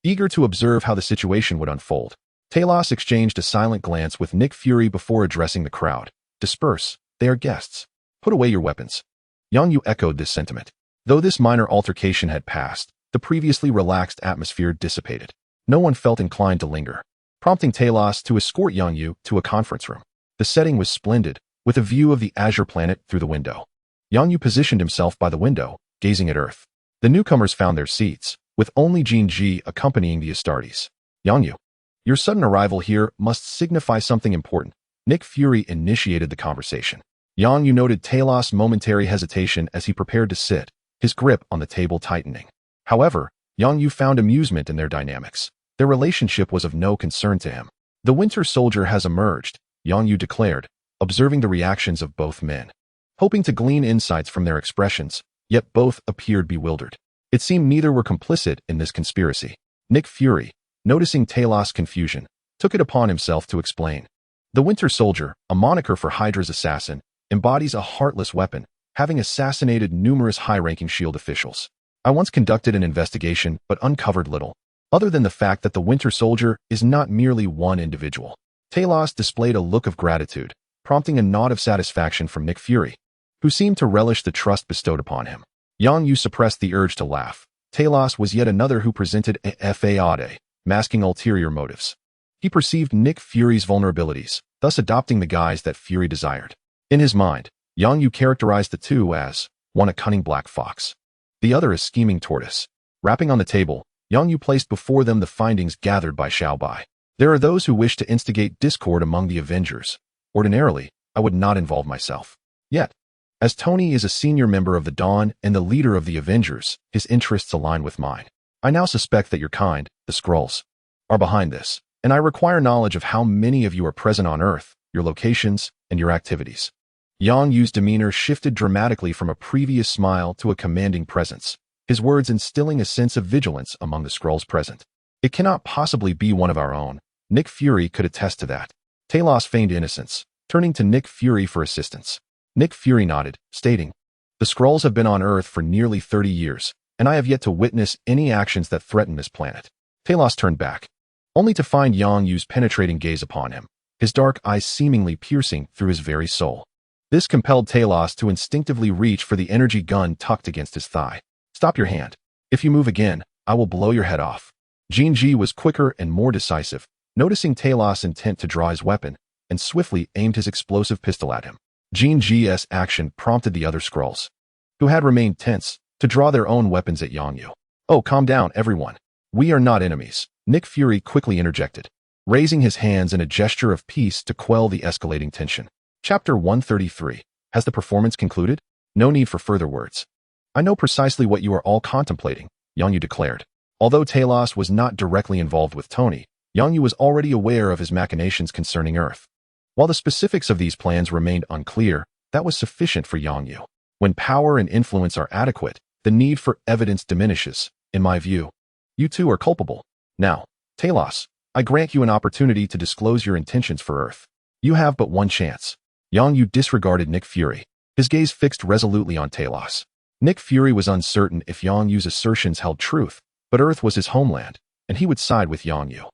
Eager to observe how the situation would unfold, Talos exchanged a silent glance with Nick Fury before addressing the crowd. Disperse, they are guests. Put away your weapons. Yang Yu echoed this sentiment. Though this minor altercation had passed, the previously relaxed atmosphere dissipated. No one felt inclined to linger, prompting Talos to escort Yang Yu to a conference room. The setting was splendid, with a view of the azure planet through the window. Yang Yu positioned himself by the window, gazing at Earth. The newcomers found their seats, with only Jinji accompanying the Astartes. Yang Yu, your sudden arrival here must signify something important. Nick Fury initiated the conversation. Yang Yu noted Talos' momentary hesitation as he prepared to sit, his grip on the table tightening. However, Yang Yu found amusement in their dynamics. Their relationship was of no concern to him. The Winter Soldier has emerged, Yang Yu declared, observing the reactions of both men, hoping to glean insights from their expressions, yet both appeared bewildered. It seemed neither were complicit in this conspiracy. Nick Fury, noticing Talos' confusion, took it upon himself to explain. The Winter Soldier, a moniker for Hydra's assassin, embodies a heartless weapon, having assassinated numerous high-ranking SHIELD officials. I once conducted an investigation but uncovered little, other than the fact that the Winter Soldier is not merely one individual. Talos displayed a look of gratitude, prompting a nod of satisfaction from Nick Fury, who seemed to relish the trust bestowed upon him. Yang Yu suppressed the urge to laugh. Talos was yet another who presented a fade, masking ulterior motives. He perceived Nick Fury's vulnerabilities, thus adopting the guise that Fury desired. In his mind, Yang Yu characterized the two as, one a cunning black fox, the other a scheming tortoise. Rapping on the table, Yang Yu placed before them the findings gathered by Xiao Bai. There are those who wish to instigate discord among the Avengers. Ordinarily, I would not involve myself. Yet, as Tony is a senior member of the Dawn and the leader of the Avengers, his interests align with mine. I now suspect that your kind, the Skrulls, are behind this, and I require knowledge of how many of you are present on Earth, your locations, and your activities. Yang Yu's demeanor shifted dramatically from a previous smile to a commanding presence, his words instilling a sense of vigilance among the Skrulls present. It cannot possibly be one of our own. Nick Fury could attest to that. Talos feigned innocence, turning to Nick Fury for assistance. Nick Fury nodded, stating, the Skrulls have been on Earth for nearly 30 years, and I have yet to witness any actions that threaten this planet. Talos turned back, only to find Yang Yu's penetrating gaze upon him, his dark eyes seemingly piercing through his very soul. This compelled Talos to instinctively reach for the energy gun tucked against his thigh. Stop your hand. If you move again, I will blow your head off. Jinji was quicker and more decisive, noticing Talos' intent to draw his weapon, and swiftly aimed his explosive pistol at him. Jinji's action prompted the other Skrulls, who had remained tense, to draw their own weapons at Yang Yu. Oh, calm down, everyone. We are not enemies, Nick Fury quickly interjected, raising his hands in a gesture of peace to quell the escalating tension. Chapter 133. Has the performance concluded? No need for further words. I know precisely what you are all contemplating, Yang Yu declared. Although Talos was not directly involved with Tony, Yang Yu was already aware of his machinations concerning Earth. While the specifics of these plans remained unclear, that was sufficient for Yang Yu. When power and influence are adequate, the need for evidence diminishes, in my view. You two are culpable. Now, Talos, I grant you an opportunity to disclose your intentions for Earth. You have but one chance. Yang Yu disregarded Nick Fury, his gaze fixed resolutely on Talos. Nick Fury was uncertain if Yang Yu's assertions held truth, but Earth was his homeland, and he would side with Yang Yu.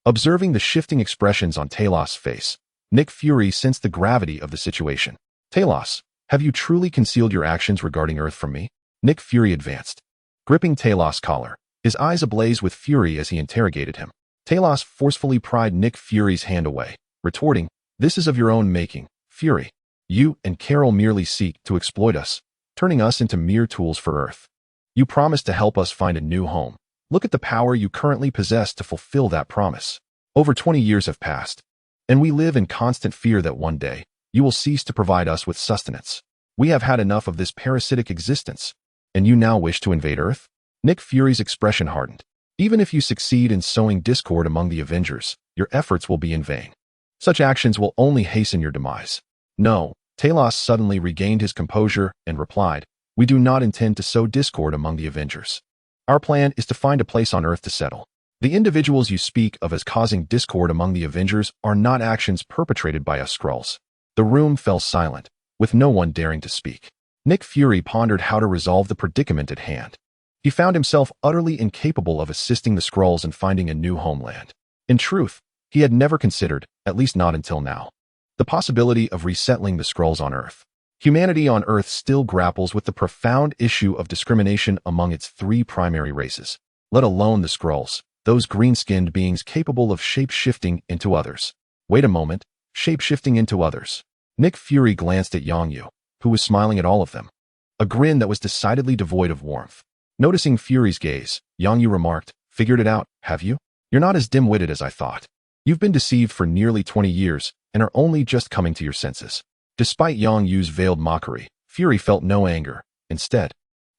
Observing the shifting expressions on Talos' face, Nick Fury sensed the gravity of the situation. Talos, have you truly concealed your actions regarding Earth from me? Nick Fury advanced, gripping Talos' collar, his eyes ablaze with fury as he interrogated him. Talos forcefully pried Nick Fury's hand away, retorting, "This is of your own making, Fury. You and Carol merely seek to exploit us, turning us into mere tools for Earth. You promised to help us find a new home. Look at the power you currently possess to fulfill that promise. Over 20 years have passed, and we live in constant fear that one day you will cease to provide us with sustenance. We have had enough of this parasitic existence, and you now wish to invade Earth?" Nick Fury's expression hardened. "Even if you succeed in sowing discord among the Avengers, your efforts will be in vain. Such actions will only hasten your demise." "No." Talos suddenly regained his composure and replied, "We do not intend to sow discord among the Avengers. Our plan is to find a place on Earth to settle. The individuals you speak of as causing discord among the Avengers are not actions perpetrated by us Skrulls." The room fell silent, with no one daring to speak. Nick Fury pondered how to resolve the predicament at hand. He found himself utterly incapable of assisting the Skrulls in finding a new homeland. In truth, he had never considered, at least not until now, the possibility of resettling the Skrulls on Earth. Humanity on Earth still grapples with the profound issue of discrimination among its three primary races, let alone the Skrulls, those green-skinned beings capable of shape-shifting into others. Wait a moment, shape-shifting into others. Nick Fury glanced at Yongyu, who was smiling at all of them, a grin that was decidedly devoid of warmth. Noticing Fury's gaze, Yongyu remarked, "Figured it out, have you? You're not as dim-witted as I thought. You've been deceived for nearly 20 years and are only just coming to your senses." Despite Yongyu's veiled mockery, Fury felt no anger. Instead,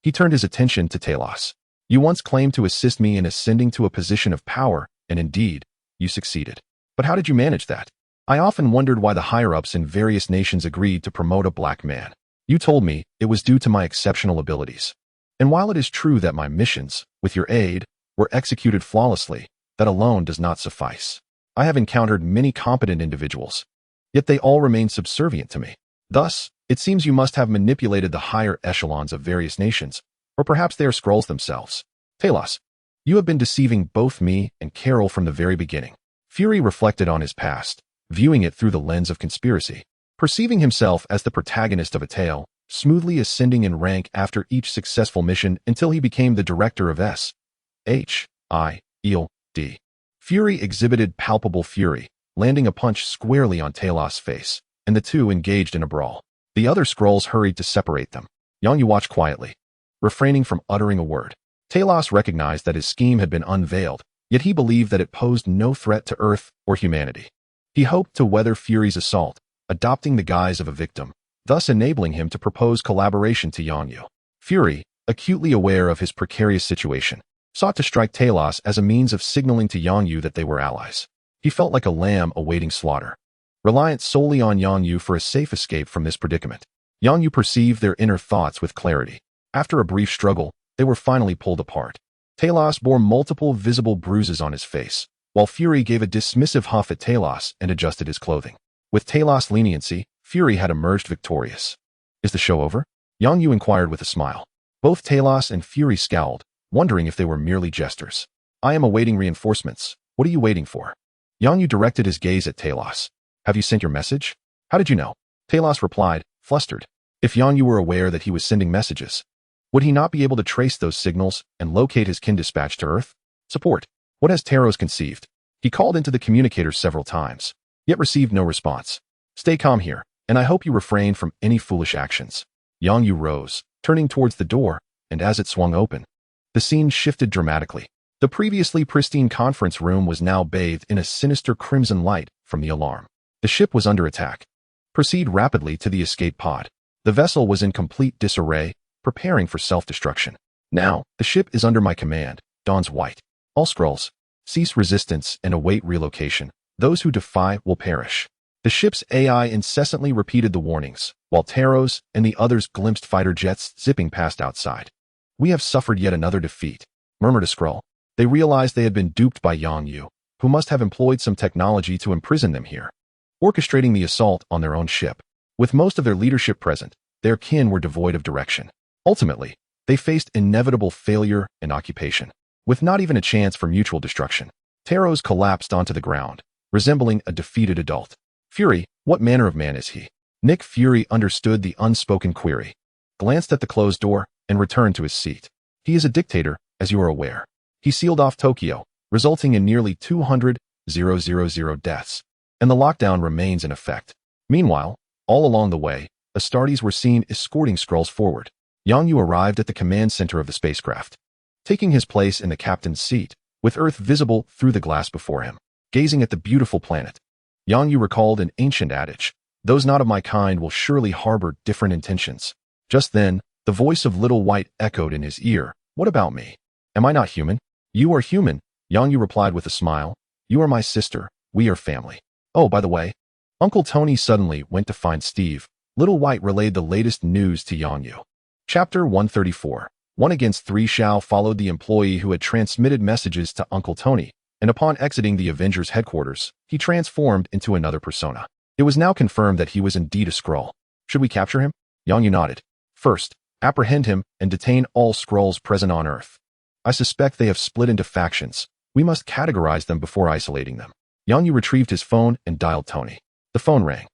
he turned his attention to Talos. "You once claimed to assist me in ascending to a position of power, and indeed, you succeeded. But how did you manage that? I often wondered why the higher-ups in various nations agreed to promote a black man. You told me it was due to my exceptional abilities. And while it is true that my missions, with your aid, were executed flawlessly, that alone does not suffice. I have encountered many competent individuals, yet they all remain subservient to me. Thus, it seems you must have manipulated the higher echelons of various nations, or perhaps they are Skrulls themselves. Talos, you have been deceiving both me and Carol from the very beginning." Fury reflected on his past, viewing it through the lens of conspiracy. Perceiving himself as the protagonist of a tale, smoothly ascending in rank after each successful mission until he became the director of S.H.I.E.L.D. Fury exhibited palpable fury, landing a punch squarely on Talos' face, and the two engaged in a brawl. The other Skrulls hurried to separate them. Yongyu watched quietly, refraining from uttering a word. Talos recognized that his scheme had been unveiled, yet he believed that it posed no threat to Earth or humanity. He hoped to weather Fury's assault, adopting the guise of a victim, thus enabling him to propose collaboration to Yongyu. Fury, acutely aware of his precarious situation, sought to strike Talos as a means of signaling to Yongyu that they were allies. He felt like a lamb awaiting slaughter, reliant solely on Yongyu for a safe escape from this predicament. Yongyu perceived their inner thoughts with clarity. After a brief struggle, they were finally pulled apart. Talos bore multiple visible bruises on his face, while Fury gave a dismissive huff at Talos and adjusted his clothing. With Talos' leniency, Fury had emerged victorious. "Is the show over?" Yongyu inquired with a smile. Both Talos and Fury scowled, wondering if they were merely jesters. "I am awaiting reinforcements. What are you waiting for?" Yongyu directed his gaze at Talos. "Have you sent your message?" "How did you know?" Talos replied, flustered. If Yongyu were aware that he was sending messages, would he not be able to trace those signals and locate his kin dispatch to Earth? "Support. What has Thanos conceived?" He called into the communicator several times, yet received no response. "Stay calm here, and I hope you refrain from any foolish actions." Yongyu rose, turning towards the door, and as it swung open, the scene shifted dramatically. The previously pristine conference room was now bathed in a sinister crimson light from the alarm. The ship was under attack. Proceed rapidly to the escape pod. The vessel was in complete disarray, preparing for self-destruction. "Now, the ship is under my command," dawns White. "All Skrulls, cease resistance and await relocation. Those who defy will perish." The ship's AI incessantly repeated the warnings, while Thanos and the others glimpsed fighter jets zipping past outside. "We have suffered yet another defeat," murmured a Skrull. They realized they had been duped by Yongyu, who must have employed some technology to imprison them here, orchestrating the assault on their own ship. With most of their leadership present, their kin were devoid of direction. Ultimately, they faced inevitable failure and occupation, with not even a chance for mutual destruction. Thanos collapsed onto the ground, resembling a defeated adult. Fury, what manner of man is he? Nick Fury understood the unspoken query, glanced at the closed door, and returned to his seat. He is a dictator, as you are aware. He sealed off Tokyo, resulting in nearly 200,000 deaths, and the lockdown remains in effect. Meanwhile, all along the way, Astartes were seen escorting Skrulls forward. Yang Yu arrived at the command center of the spacecraft, taking his place in the captain's seat, with Earth visible through the glass before him, gazing at the beautiful planet. Yang Yu recalled an ancient adage, "Those not of my kind will surely harbor different intentions." Just then, the voice of Little White echoed in his ear, "What about me? Am I not human?" "You are human," Yang Yu replied with a smile. "You are my sister. We are family. Oh, by the way." Uncle Tony suddenly went to find Steve. Little White relayed the latest news to Yang Yu. Chapter 134. 1 against 3 Shao followed the employee who had transmitted messages to Uncle Tony, and upon exiting the Avengers headquarters, he transformed into another persona. It was now confirmed that he was indeed a Skrull. "Should we capture him?" Yang Yu nodded. "First, apprehend him and detain all Skrulls present on Earth. I suspect they have split into factions. We must categorize them before isolating them." Yang Yu retrieved his phone and dialed Tony. The phone rang.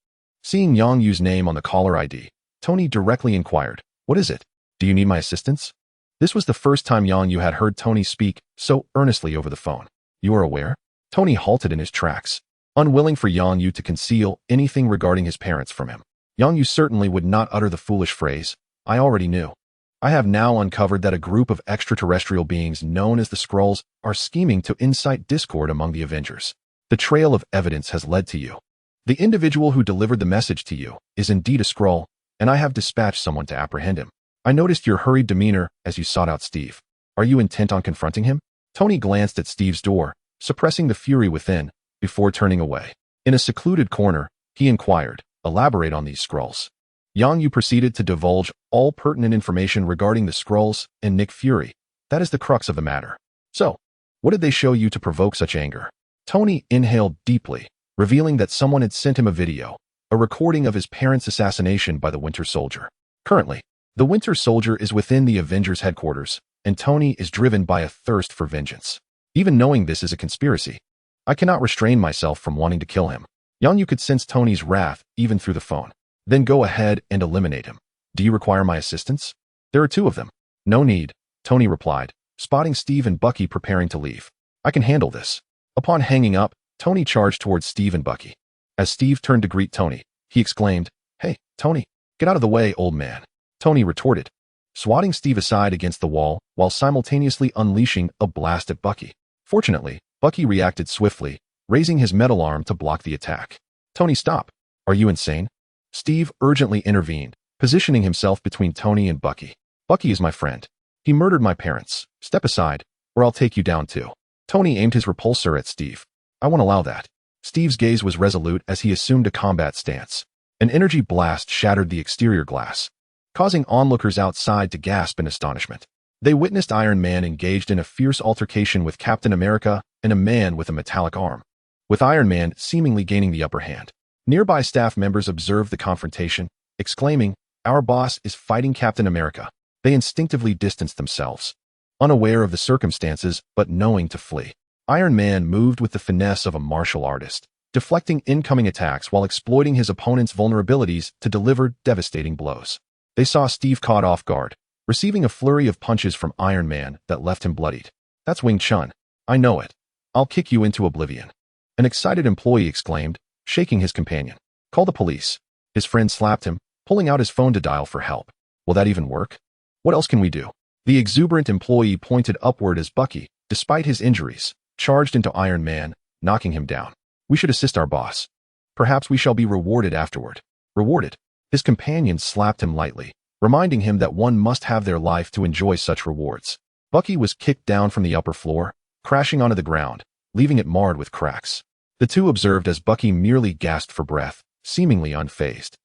Seeing Yang Yu's name on the caller ID, Tony directly inquired, "What is it? Do you need my assistance?" This was the first time Yang Yu had heard Tony speak so earnestly over the phone. "You are aware?" Tony halted in his tracks, unwilling for Yang Yu to conceal anything regarding his parents from him. Yang Yu certainly would not utter the foolish phrase, "I already knew." "I have now uncovered that a group of extraterrestrial beings known as the Skrulls are scheming to incite discord among the Avengers. The trail of evidence has led to you. The individual who delivered the message to you is indeed a Skrull, and I have dispatched someone to apprehend him. I noticed your hurried demeanor as you sought out Steve. Are you intent on confronting him?" Tony glanced at Steve's door, suppressing the fury within, before turning away. In a secluded corner, he inquired, "Elaborate on these Skrulls." Yang Yu proceeded to divulge all pertinent information regarding the Skrulls and Nick Fury. "That is the crux of the matter. So, what did they show you to provoke such anger?" Tony inhaled deeply, revealing that someone had sent him a video, a recording of his parents' assassination by the Winter Soldier. Currently, the Winter Soldier is within the Avengers headquarters, and Tony is driven by a thirst for vengeance. Even knowing this is a conspiracy, I cannot restrain myself from wanting to kill him. Yang Yu could sense Tony's wrath even through the phone. "Then go ahead and eliminate him. Do you require my assistance?" "There are 2 of them." "No need," Tony replied, spotting Steve and Bucky preparing to leave. "I can handle this." Upon hanging up, Tony charged towards Steve and Bucky. As Steve turned to greet Tony, he exclaimed, "Hey, Tony, get out of the way, old man." Tony retorted, swatting Steve aside against the wall while simultaneously unleashing a blast at Bucky. Fortunately, Bucky reacted swiftly, raising his metal arm to block the attack. "Tony, stop. Are you insane?" Steve urgently intervened, positioning himself between Tony and Bucky. "Bucky is my friend. He murdered my parents. Step aside, or I'll take you down too." Tony aimed his repulsor at Steve. "I won't allow that." Steve's gaze was resolute as he assumed a combat stance. An energy blast shattered the exterior glass, causing onlookers outside to gasp in astonishment. They witnessed Iron Man engaged in a fierce altercation with Captain America and a man with a metallic arm, with Iron Man seemingly gaining the upper hand. Nearby staff members observed the confrontation, exclaiming, "Our boss is fighting Captain America." They instinctively distanced themselves, unaware of the circumstances but knowing to flee. Iron Man moved with the finesse of a martial artist, deflecting incoming attacks while exploiting his opponent's vulnerabilities to deliver devastating blows. They saw Steve caught off guard, receiving a flurry of punches from Iron Man that left him bloodied. "That's Wing Chun. I know it. I'll kick you into oblivion." An excited employee exclaimed, shaking his companion. "Call the police." His friend slapped him, pulling out his phone to dial for help. "Will that even work? What else can we do?" The exuberant employee pointed upward as Bucky, despite his injuries, charged into Iron Man, knocking him down. "We should assist our boss. Perhaps we shall be rewarded afterward." "Rewarded?" His companion slapped him lightly, reminding him that one must have their life to enjoy such rewards. Bucky was kicked down from the upper floor, crashing onto the ground, leaving it marred with cracks. The 2 observed as Bucky merely gasped for breath, seemingly unfazed,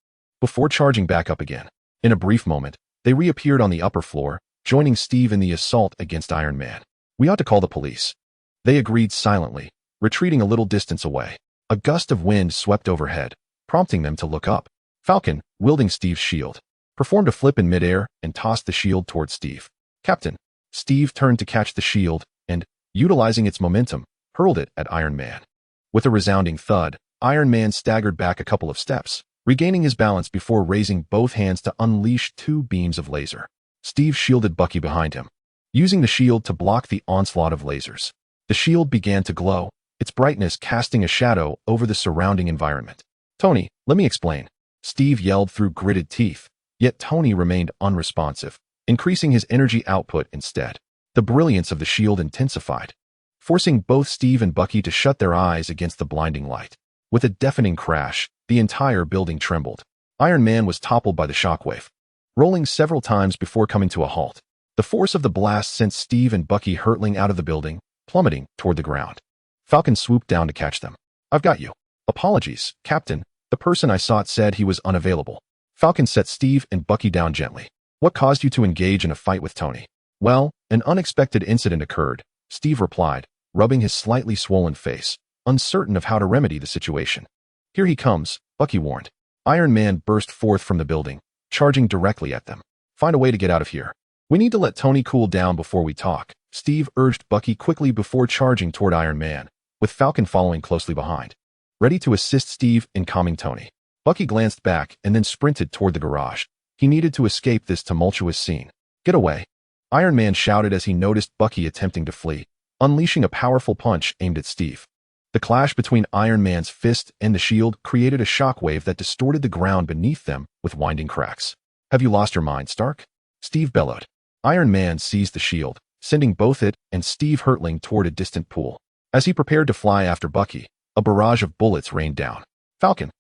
before charging back up again. In a brief moment, they reappeared on the upper floor, joining Steve in the assault against Iron Man. "We ought to call the police." They agreed silently, retreating a little distance away. A gust of wind swept overhead, prompting them to look up. Falcon, wielding Steve's shield, performed a flip in midair and tossed the shield towards Steve. "Captain." Steve turned to catch the shield and, utilizing its momentum, hurled it at Iron Man. With a resounding thud, Iron Man staggered back a couple of steps, regaining his balance before raising both hands to unleash two beams of laser. Steve shielded Bucky behind him, using the shield to block the onslaught of lasers. The shield began to glow, its brightness casting a shadow over the surrounding environment. "Tony, let me explain," Steve yelled through gritted teeth, yet Tony remained unresponsive, increasing his energy output instead. The brilliance of the shield intensified, forcing both Steve and Bucky to shut their eyes against the blinding light. With a deafening crash, the entire building trembled. Iron Man was toppled by the shockwave, rolling several times before coming to a halt. The force of the blast sent Steve and Bucky hurtling out of the building, plummeting toward the ground. Falcon swooped down to catch them. "I've got you." "Apologies, Captain. The person I sought said he was unavailable." Falcon set Steve and Bucky down gently. "What caused you to engage in a fight with Tony?" "Well, an unexpected incident occurred," Steve replied, rubbing his slightly swollen face, uncertain of how to remedy the situation. "Here he comes," Bucky warned. Iron Man burst forth from the building, charging directly at them. "Find a way to get out of here." "We need to let Tony cool down before we talk," Steve urged Bucky quickly before charging toward Iron Man, with Falcon following closely behind, ready to assist Steve in calming Tony. Bucky glanced back and then sprinted toward the garage. He needed to escape this tumultuous scene. "Get away!" Iron Man shouted as he noticed Bucky attempting to flee, unleashing a powerful punch aimed at Steve. The clash between Iron Man's fist and the shield created a shockwave that distorted the ground beneath them with winding cracks. "Have you lost your mind, Stark?" Steve bellowed. Iron Man seized the shield, sending both it and Steve hurtling toward a distant pool. As he prepared to fly after Bucky, a barrage of bullets rained down. Falcon,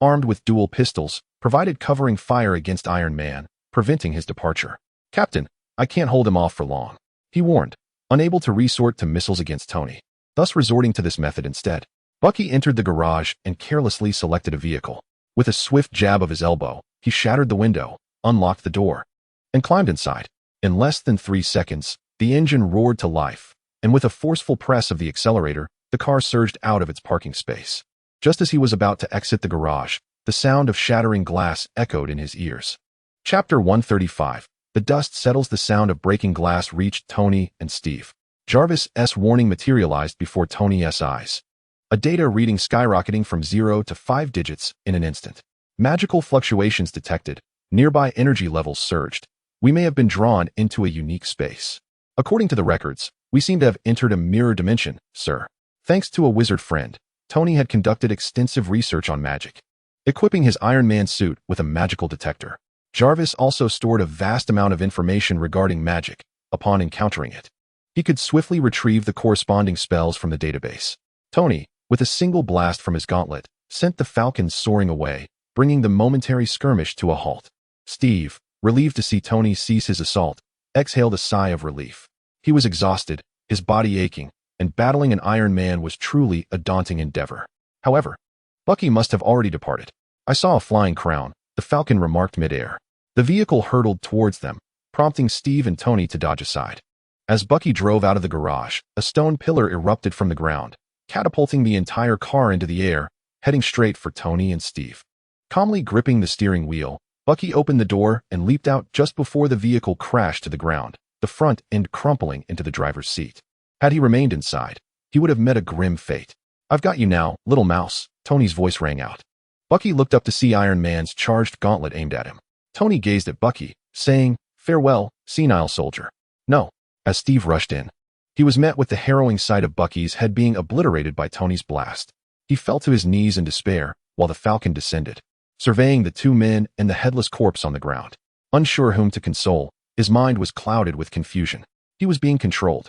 armed with dual pistols, provided covering fire against Iron Man, preventing his departure. "Captain, I can't hold him off for long," he warned, unable to resort to missiles against Tony, thus resorting to this method instead. Bucky entered the garage and carelessly selected a vehicle. With a swift jab of his elbow, he shattered the window, unlocked the door, and climbed inside. In less than 3 seconds, the engine roared to life, and with a forceful press of the accelerator, the car surged out of its parking space. Just as he was about to exit the garage, the sound of shattering glass echoed in his ears. Chapter 135. The dust settles. The sound of breaking glass reached Tony and Steve. Jarvis' warning materialized before Tony's eyes. A data reading skyrocketing from 0 to 5 digits in an instant. Magical fluctuations detected. Nearby energy levels surged. "We may have been drawn into a unique space. According to the records, we seem to have entered a mirror dimension, sir." Thanks to a wizard friend, Tony had conducted extensive research on magic, equipping his Iron Man suit with a magical detector. Jarvis also stored a vast amount of information regarding magic. Upon encountering it, he could swiftly retrieve the corresponding spells from the database. Tony, with a single blast from his gauntlet, sent the Falcons soaring away, bringing the momentary skirmish to a halt. Steve, relieved to see Tony cease his assault, exhaled a sigh of relief. He was exhausted, his body aching, and battling an Iron Man was truly a daunting endeavor. However, Bucky must have already departed. "I saw a flying crown," the Falcon remarked midair. The vehicle hurtled towards them, prompting Steve and Tony to dodge aside. As Bucky drove out of the garage, a stone pillar erupted from the ground, catapulting the entire car into the air, heading straight for Tony and Steve. Calmly gripping the steering wheel, Bucky opened the door and leaped out just before the vehicle crashed to the ground, the front end crumpling into the driver's seat. Had he remained inside, he would have met a grim fate. "I've got you now, little mouse," Tony's voice rang out. Bucky looked up to see Iron Man's charged gauntlet aimed at him. Tony gazed at Bucky, saying, "Farewell, senile soldier." "No." As Steve rushed in, he was met with the harrowing sight of Bucky's head being obliterated by Tony's blast. He fell to his knees in despair, while the Falcon descended, surveying the two men and the headless corpse on the ground. Unsure whom to console, his mind was clouded with confusion. He was being controlled.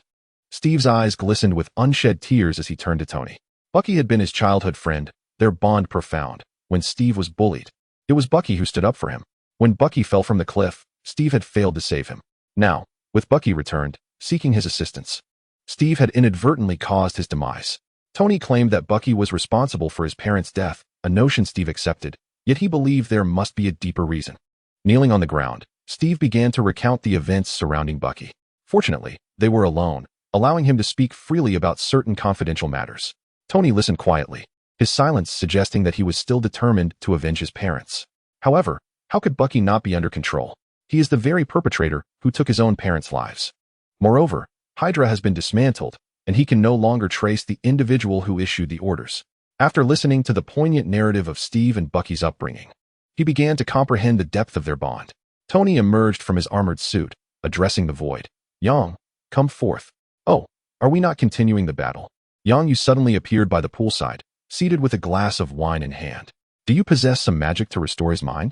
Steve's eyes glistened with unshed tears as he turned to Tony. Bucky had been his childhood friend, their bond profound. When Steve was bullied, it was Bucky who stood up for him. When Bucky fell from the cliff, Steve had failed to save him. Now, with Bucky returned, seeking his assistance, Steve had inadvertently caused his demise. Tony claimed that Bucky was responsible for his parents' death, a notion Steve accepted, yet he believed there must be a deeper reason. Kneeling on the ground, Steve began to recount the events surrounding Bucky. Fortunately, they were alone, allowing him to speak freely about certain confidential matters. Tony listened quietly, his silence suggesting that he was still determined to avenge his parents. However, how could Bucky not be under control? He is the very perpetrator who took his own parents' lives. Moreover, Hydra has been dismantled, and he can no longer trace the individual who issued the orders. After listening to the poignant narrative of Steve and Bucky's upbringing, he began to comprehend the depth of their bond. Tony emerged from his armored suit, addressing the void. Yang, come forth. Oh, are we not continuing the battle? Yang Yu suddenly appeared by the poolside, seated with a glass of wine in hand. Do you possess some magic to restore his mind?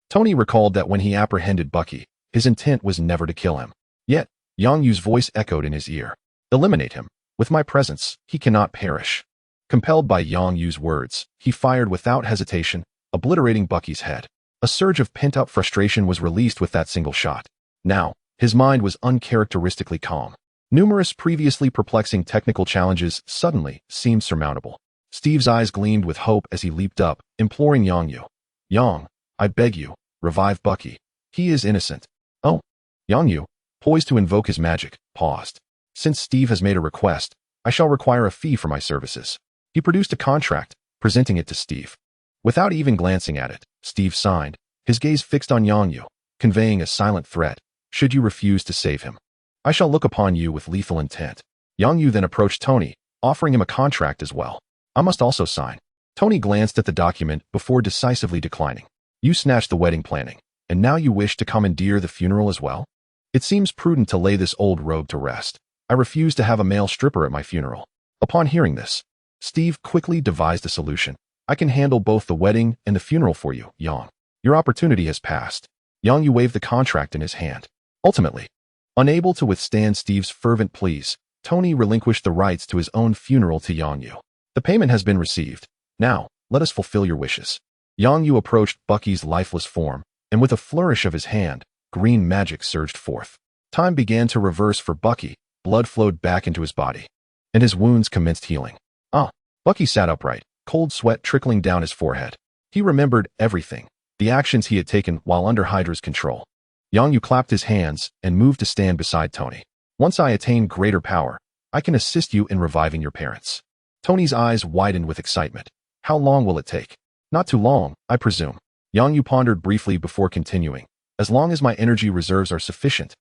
Tony recalled that when he apprehended Bucky, his intent was never to kill him. Yet, Yang Yu's voice echoed in his ear. Eliminate him. With my presence, he cannot perish. Compelled by Yang Yu's words, he fired without hesitation, obliterating Bucky's head. A surge of pent-up frustration was released with that single shot. Now, his mind was uncharacteristically calm. Numerous previously perplexing technical challenges suddenly seemed surmountable. Steve's eyes gleamed with hope as he leaped up, imploring Yang Yu. Yang, I beg you, revive Bucky. He is innocent. Oh. Yang Yu, poised to invoke his magic, paused. Since Steve has made a request, I shall require a fee for my services. He produced a contract, presenting it to Steve. Without even glancing at it, Steve signed, his gaze fixed on Yang Yu, conveying a silent threat. Should you refuse to save him, I shall look upon you with lethal intent. Yang Yu then approached Tony, offering him a contract as well. I must also sign. Tony glanced at the document before decisively declining. You snatched the wedding planning, and now you wish to commandeer the funeral as well? It seems prudent to lay this old rogue to rest. I refuse to have a male stripper at my funeral. Upon hearing this, Steve quickly devised a solution. I can handle both the wedding and the funeral for you, Yang. Your opportunity has passed. Yang Yu waved the contract in his hand. Ultimately, unable to withstand Steve's fervent pleas, Tony relinquished the rights to his own funeral to Yang Yu. The payment has been received. Now, let us fulfill your wishes. Yang Yu approached Bucky's lifeless form, and with a flourish of his hand, green magic surged forth. Time began to reverse for Bucky, blood flowed back into his body, and his wounds commenced healing. Bucky sat upright, cold sweat trickling down his forehead. He remembered everything, the actions he had taken while under Hydra's control. Yang Yu clapped his hands and moved to stand beside Tony. Once I attain greater power, I can assist you in reviving your parents. Tony's eyes widened with excitement. How long will it take? Not too long, I presume. Yang Yu pondered briefly before continuing. As long as my energy reserves are sufficient,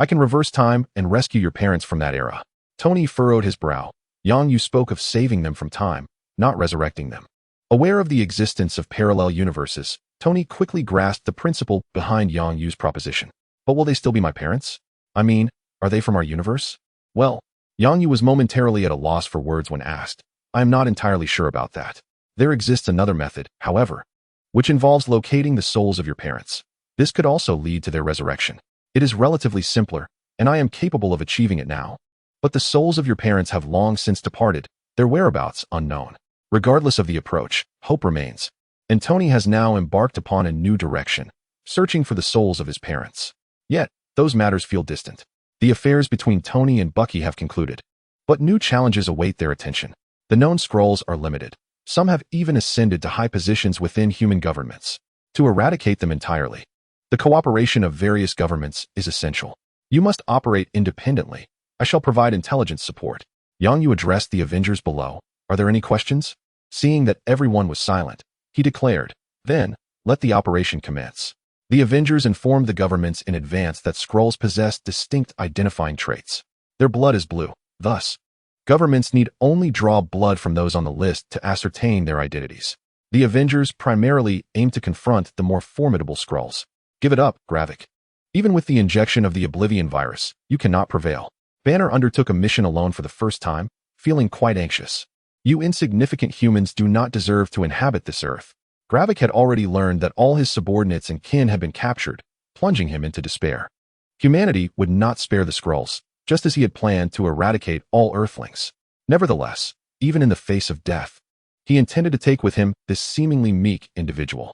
I can reverse time and rescue your parents from that era. Tony furrowed his brow. Yang Yu spoke of saving them from time, not resurrecting them. Aware of the existence of parallel universes, Tony quickly grasped the principle behind Yang Yu's proposition. But will they still be my parents? I mean, are they from our universe? Well, Yang Yu was momentarily at a loss for words when asked. I am not entirely sure about that. There exists another method, however, which involves locating the souls of your parents. This could also lead to their resurrection. It is relatively simpler, and I am capable of achieving it now. But the souls of your parents have long since departed, their whereabouts unknown. Regardless of the approach, hope remains, and Tony has now embarked upon a new direction, searching for the souls of his parents. Yet, those matters feel distant. The affairs between Tony and Bucky have concluded, but new challenges await their attention. The known scrolls are limited. Some have even ascended to high positions within human governments. To eradicate them entirely, the cooperation of various governments is essential. You must operate independently. I shall provide intelligence support. Yang Yu addressed the Avengers below. Are there any questions? Seeing that everyone was silent, he declared, then, let the operation commence. The Avengers informed the governments in advance that scrolls possessed distinct identifying traits. Their blood is blue. Thus, governments need only draw blood from those on the list to ascertain their identities. The Avengers primarily aim to confront the more formidable scrolls. Give it up, Gravik. Even with the injection of the Oblivion virus, you cannot prevail. Banner undertook a mission alone for the first time, feeling quite anxious. You insignificant humans do not deserve to inhabit this earth. Gravik had already learned that all his subordinates and kin had been captured, plunging him into despair. Humanity would not spare the scrolls, just as he had planned to eradicate all Earthlings. Nevertheless, even in the face of death, he intended to take with him this seemingly meek individual.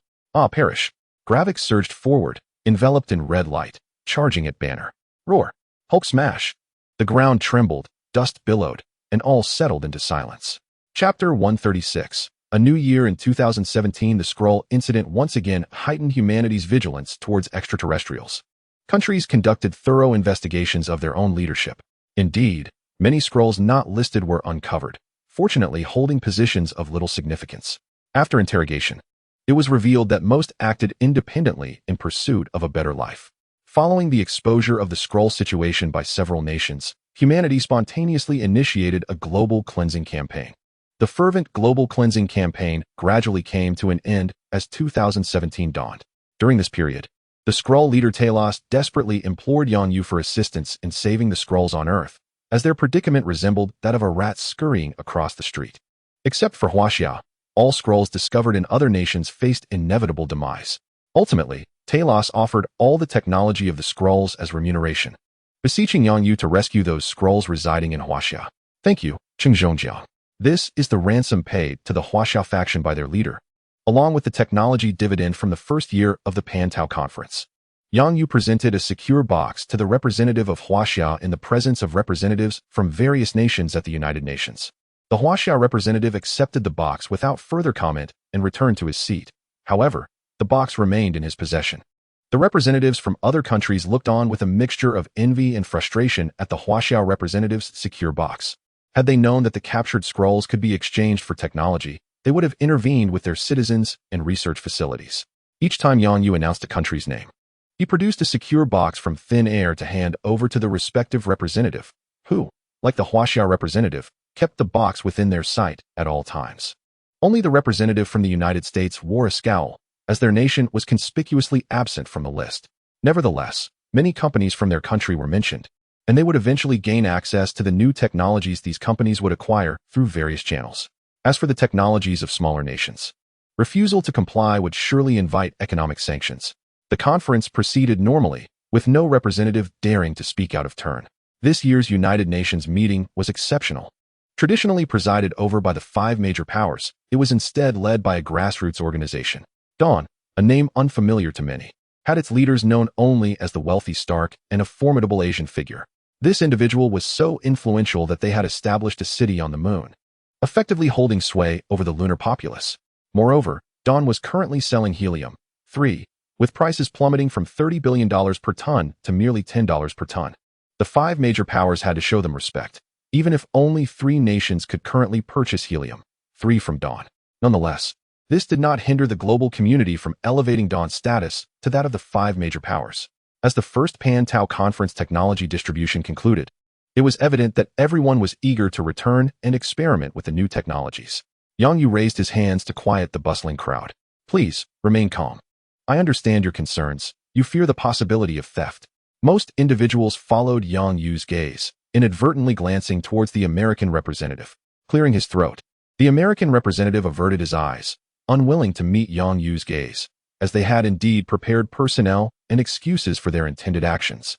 Perish. Gravik surged forward, enveloped in red light, charging at Banner. Roar. Hulk smash. The ground trembled, dust billowed, and all settled into silence. Chapter 136. A new year in 2017. The Skrull incident once again heightened humanity's vigilance towards extraterrestrials. Countries conducted thorough investigations of their own leadership. Indeed, many Skrulls not listed were uncovered, fortunately holding positions of little significance. After interrogation, it was revealed that most acted independently in pursuit of a better life. Following the exposure of the Skrull situation by several nations, humanity spontaneously initiated a global cleansing campaign. The fervent global cleansing campaign gradually came to an end as 2017 dawned. During this period, the Skrull leader Thanos desperately implored Yongyu for assistance in saving the Skrulls on Earth, as their predicament resembled that of a rat scurrying across the street. Except for Huaxia, all Skrulls discovered in other nations faced inevitable demise. Ultimately, Thanos offered all the technology of the Skrulls as remuneration, beseeching Yongyu to rescue those Skrulls residing in Huaxia. Thank you, Qingzhongjiao. This is the ransom paid to the Huaxia faction by their leader, along with the technology dividend from the first year of the Pantao Conference. Yongyu presented a secure box to the representative of Huaxia in the presence of representatives from various nations at the United Nations. The Huaxia representative accepted the box without further comment and returned to his seat. However, the box remained in his possession. The representatives from other countries looked on with a mixture of envy and frustration at the Huaxia representative's secure box. Had they known that the captured Skrulls could be exchanged for technology, they would have intervened with their citizens and research facilities. Each time Yongyu announced a country's name, he produced a secure box from thin air to hand over to the respective representative, who, like the Huaxia representative, kept the box within their sight at all times. Only the representative from the United States wore a scowl, as their nation was conspicuously absent from the list. Nevertheless, many companies from their country were mentioned, and they would eventually gain access to the new technologies these companies would acquire through various channels. As for the technologies of smaller nations, refusal to comply would surely invite economic sanctions. The conference proceeded normally, with no representative daring to speak out of turn. This year's United Nations meeting was exceptional. Traditionally presided over by the 5 major powers, it was instead led by a grassroots organization. Dawn, a name unfamiliar to many, had its leaders known only as the wealthy Stark and a formidable Asian figure. This individual was so influential that they had established a city on the moon, effectively holding sway over the lunar populace. Moreover, Dawn was currently selling helium-3, with prices plummeting from $30 billion per ton to merely $10 per ton. The 5 major powers had to show them respect, even if only 3 nations could currently purchase helium-3 from Dawn. Nonetheless, this did not hinder the global community from elevating Dawn's status to that of the 5 major powers. As the first Pantao Conference technology distribution concluded, it was evident that everyone was eager to return and experiment with the new technologies. Yongyu raised his hands to quiet the bustling crowd. Please, remain calm. I understand your concerns. You fear the possibility of theft. Most individuals followed Yongyu's gaze, inadvertently glancing towards the American representative. Clearing his throat, the American representative averted his eyes, unwilling to meet Yongyu's gaze, as they had indeed prepared personnel and excuses for their intended actions.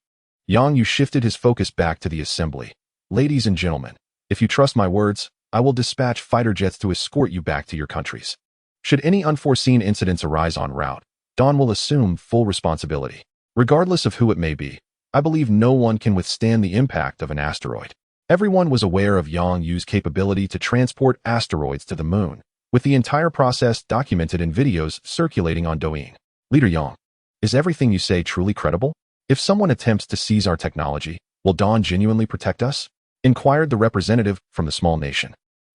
Yongyu shifted his focus back to the assembly. Ladies and gentlemen, if you trust my words, I will dispatch fighter jets to escort you back to your countries. Should any unforeseen incidents arise en route, Dawn will assume full responsibility. Regardless of who it may be, I believe no one can withstand the impact of an asteroid. Everyone was aware of Yongyu's capability to transport asteroids to the moon, with the entire process documented in videos circulating on Douyin. Leader Yang, is everything you say truly credible? If someone attempts to seize our technology, will Dawn genuinely protect us? Inquired the representative from the small nation.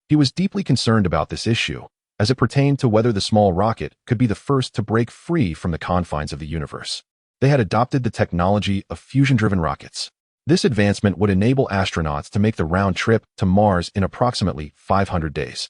He was deeply concerned about this issue, as it pertained to whether the small rocket could be the first to break free from the confines of the universe. They had adopted the technology of fusion-driven rockets. This advancement would enable astronauts to make the round trip to Mars in approximately 500 days.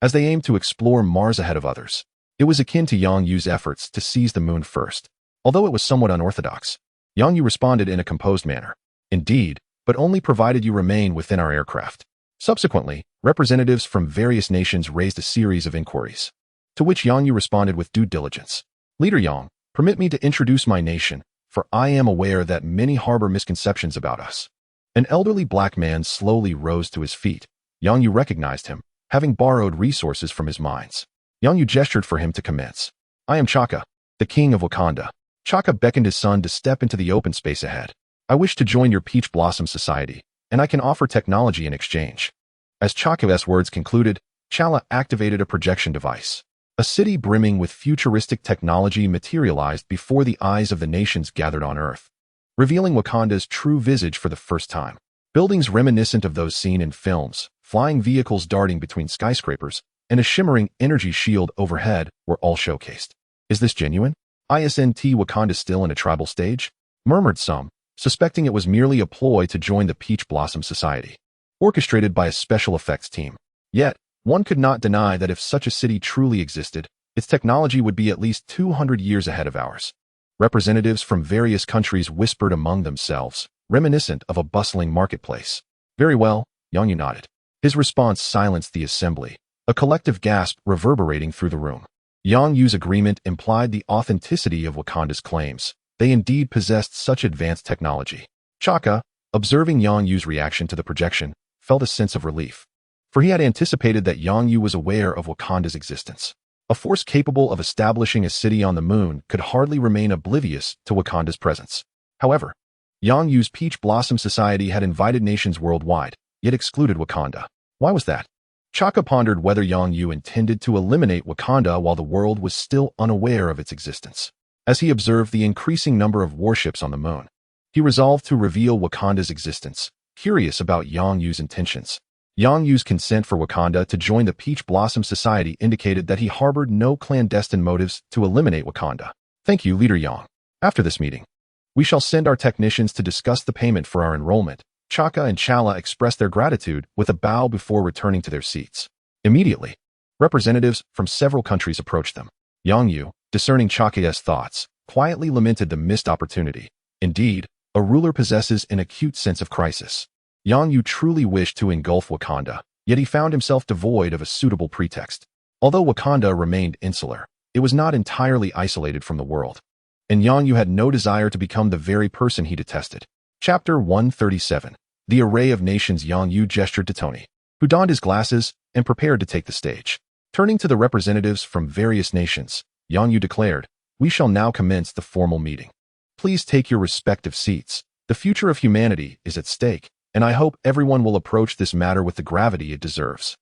As they aimed to explore Mars ahead of others, it was akin to Yongyu's efforts to seize the moon first. Although it was somewhat unorthodox, Yongyu responded in a composed manner. Indeed, but only provided you remain within our aircraft. Subsequently, representatives from various nations raised a series of inquiries, to which Yongyu responded with due diligence. Leader Yang, permit me to introduce my nation, for I am aware that many harbor misconceptions about us. An elderly black man slowly rose to his feet. Yongyu recognized him, having borrowed resources from his mines. Yongyu gestured for him to commence. I am Chaka, the king of Wakanda. Chaka beckoned his son to step into the open space ahead. I wish to join your Peach Blossom Society, and I can offer technology in exchange. As Chaka's words concluded, Chala activated a projection device. A city brimming with futuristic technology materialized before the eyes of the nations gathered on Earth, revealing Wakanda's true visage for the first time. Buildings reminiscent of those seen in films, flying vehicles darting between skyscrapers, and a shimmering energy shield overhead were all showcased. Is this genuine? Isn't Wakanda still in a tribal stage? Murmured some, suspecting it was merely a ploy to join the Peach Blossom Society, orchestrated by a special effects team. Yet, one could not deny that if such a city truly existed, its technology would be at least 200 years ahead of ours. Representatives from various countries whispered among themselves, reminiscent of a bustling marketplace. Very well, Yang Yu nodded. His response silenced the assembly, a collective gasp reverberating through the room. Yang Yu's agreement implied the authenticity of Wakanda's claims. They indeed possessed such advanced technology. Chaka, observing Yang Yu's reaction to the projection, felt a sense of relief. For he had anticipated that Yang Yu was aware of Wakanda's existence. A force capable of establishing a city on the moon could hardly remain oblivious to Wakanda's presence. However, Yang Yu's Peach Blossom Society had invited nations worldwide, yet excluded Wakanda. Why was that? Chaka pondered whether Yang Yu intended to eliminate Wakanda while the world was still unaware of its existence. As he observed the increasing number of warships on the moon, he resolved to reveal Wakanda's existence, curious about Yang Yu's intentions. Yang Yu's consent for Wakanda to join the Peach Blossom Society indicated that he harbored no clandestine motives to eliminate Wakanda. Thank you, Leader Yang. After this meeting, we shall send our technicians to discuss the payment for our enrollment. Chaka and Chala expressed their gratitude with a bow before returning to their seats. Immediately, representatives from several countries approached them. Yang Yu, discerning Chaka's thoughts, quietly lamented the missed opportunity. Indeed, a ruler possesses an acute sense of crisis. Yang Yu truly wished to engulf Wakanda, yet he found himself devoid of a suitable pretext. Although Wakanda remained insular, it was not entirely isolated from the world. And Yang Yu had no desire to become the very person he detested. Chapter 137. The Array of Nations. Yang Yu gestured to Tony, who donned his glasses and prepared to take the stage. Turning to the representatives from various nations, Yang Yu declared, "We shall now commence the formal meeting. Please take your respective seats. The future of humanity is at stake, and I hope everyone will approach this matter with the gravity it deserves.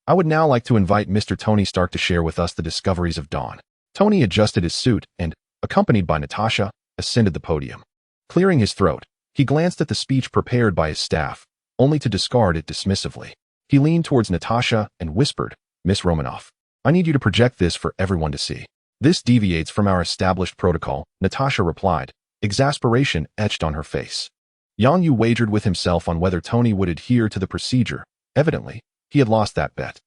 I would now like to invite Mr. Tony Stark to share with us the discoveries of Dawn." Tony adjusted his suit and, accompanied by Natasha, ascended the podium. Clearing his throat, he glanced at the speech prepared by his staff, only to discard it dismissively. He leaned towards Natasha and whispered, "Miss Romanoff, I need you to project this for everyone to see." "This deviates from our established protocol," Natasha replied, exasperation etched on her face. Yang Yu wagered with himself on whether Tony would adhere to the procedure. Evidently, he had lost that bet.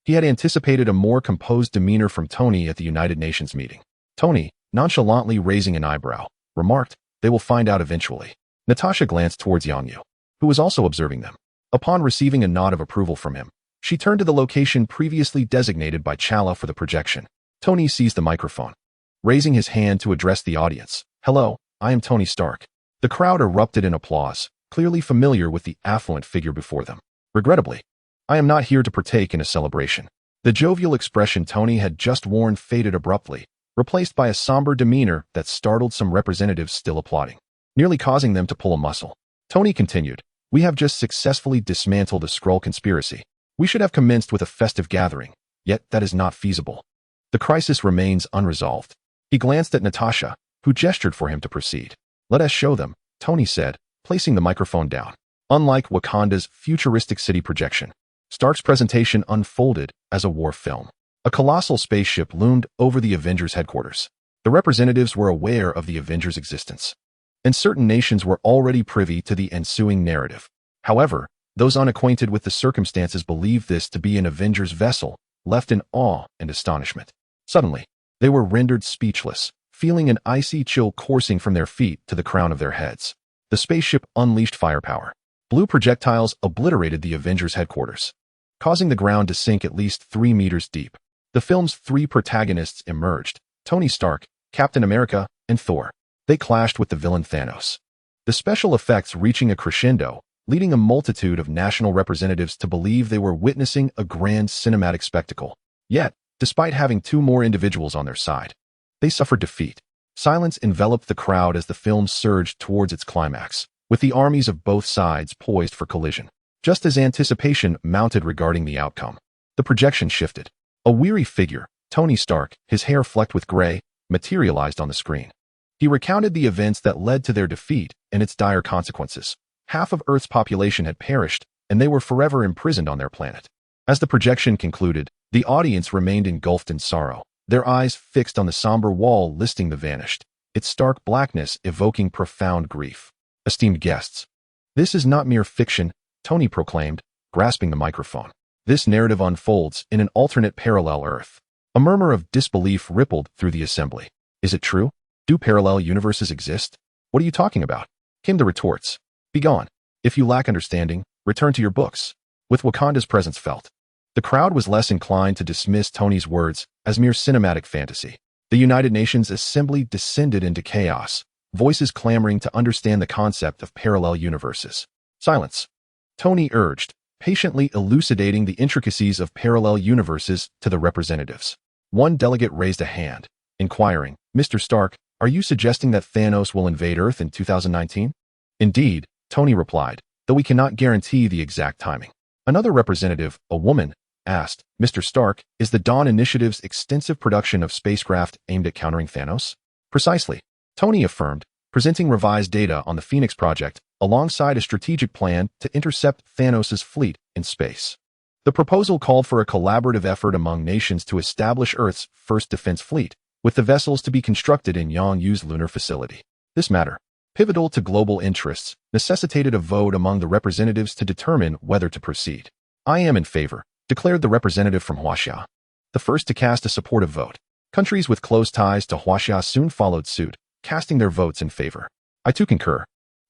He had anticipated a more composed demeanor from Tony at the United Nations meeting. Tony, nonchalantly raising an eyebrow, remarked, "They will find out eventually." Natasha glanced towards Yang Yu, who was also observing them. Upon receiving a nod of approval from him, she turned to the location previously designated by Chala for the projection. Tony seized the microphone, raising his hand to address the audience. "Hello, I am Tony Stark." The crowd erupted in applause, clearly familiar with the affluent figure before them. "Regrettably, I am not here to partake in a celebration." The jovial expression Tony had just worn faded abruptly, replaced by a somber demeanor that startled some representatives still applauding, nearly causing them to pull a muscle. Tony continued, "We have just successfully dismantled a Skrull conspiracy. We should have commenced with a festive gathering, yet that is not feasible. The crisis remains unresolved." He glanced at Natasha, who gestured for him to proceed. "Let us show them," Tony said, placing the microphone down. Unlike Wakanda's futuristic city projection, Stark's presentation unfolded as a war film. A colossal spaceship loomed over the Avengers' headquarters. The representatives were aware of the Avengers' existence, and certain nations were already privy to the ensuing narrative. However, those unacquainted with the circumstances believed this to be an Avengers vessel, left in awe and astonishment. Suddenly, they were rendered speechless, feeling an icy chill coursing from their feet to the crown of their heads. The spaceship unleashed firepower. Blue projectiles obliterated the Avengers' headquarters, causing the ground to sink at least 3 meters deep. The film's 3 protagonists emerged: Tony Stark, Captain America, and Thor. They clashed with the villain Thanos, the special effects reaching a crescendo, leading a multitude of national representatives to believe they were witnessing a grand cinematic spectacle. Yet, despite having 2 more individuals on their side, they suffered defeat. Silence enveloped the crowd as the film surged towards its climax, with the armies of both sides poised for collision. Just as anticipation mounted regarding the outcome, the projection shifted. A weary figure, Tony Stark, his hair flecked with gray, materialized on the screen. He recounted the events that led to their defeat and its dire consequences. Half of Earth's population had perished, and they were forever imprisoned on their planet. As the projection concluded, the audience remained engulfed in sorrow, their eyes fixed on the somber wall listing the vanished, its stark blackness evoking profound grief. Esteemed guests, this is not mere fiction, Tony proclaimed, grasping the microphone. This narrative unfolds in an alternate parallel Earth. A murmur of disbelief rippled through the assembly. Is it true? Do parallel universes exist? What are you talking about? Came the retorts. Begone. If you lack understanding, return to your books. With Wakanda's presence felt, the crowd was less inclined to dismiss Tony's words as mere cinematic fantasy. The United Nations Assembly descended into chaos, voices clamoring to understand the concept of parallel universes. Silence. Tony urged, patiently elucidating the intricacies of parallel universes to the representatives. One delegate raised a hand, inquiring, Mr. Stark, are you suggesting that Thanos will invade Earth in 2019? Indeed, Tony replied, though we cannot guarantee the exact timing. Another representative, a woman, asked, Mr. Stark, is the Dawn Initiative's extensive production of spacecraft aimed at countering Thanos? Precisely. Tony affirmed, presenting revised data on the Phoenix Project alongside a strategic plan to intercept Thanos' fleet in space. The proposal called for a collaborative effort among nations to establish Earth's first defense fleet, with the vessels to be constructed in Yongyu's lunar facility. This matter, pivotal to global interests, necessitated a vote among the representatives to determine whether to proceed. I am in favor, declared the representative from Huaxia, the first to cast a supportive vote. Countries with close ties to Huaxia soon followed suit, casting their votes in favor. I too concur,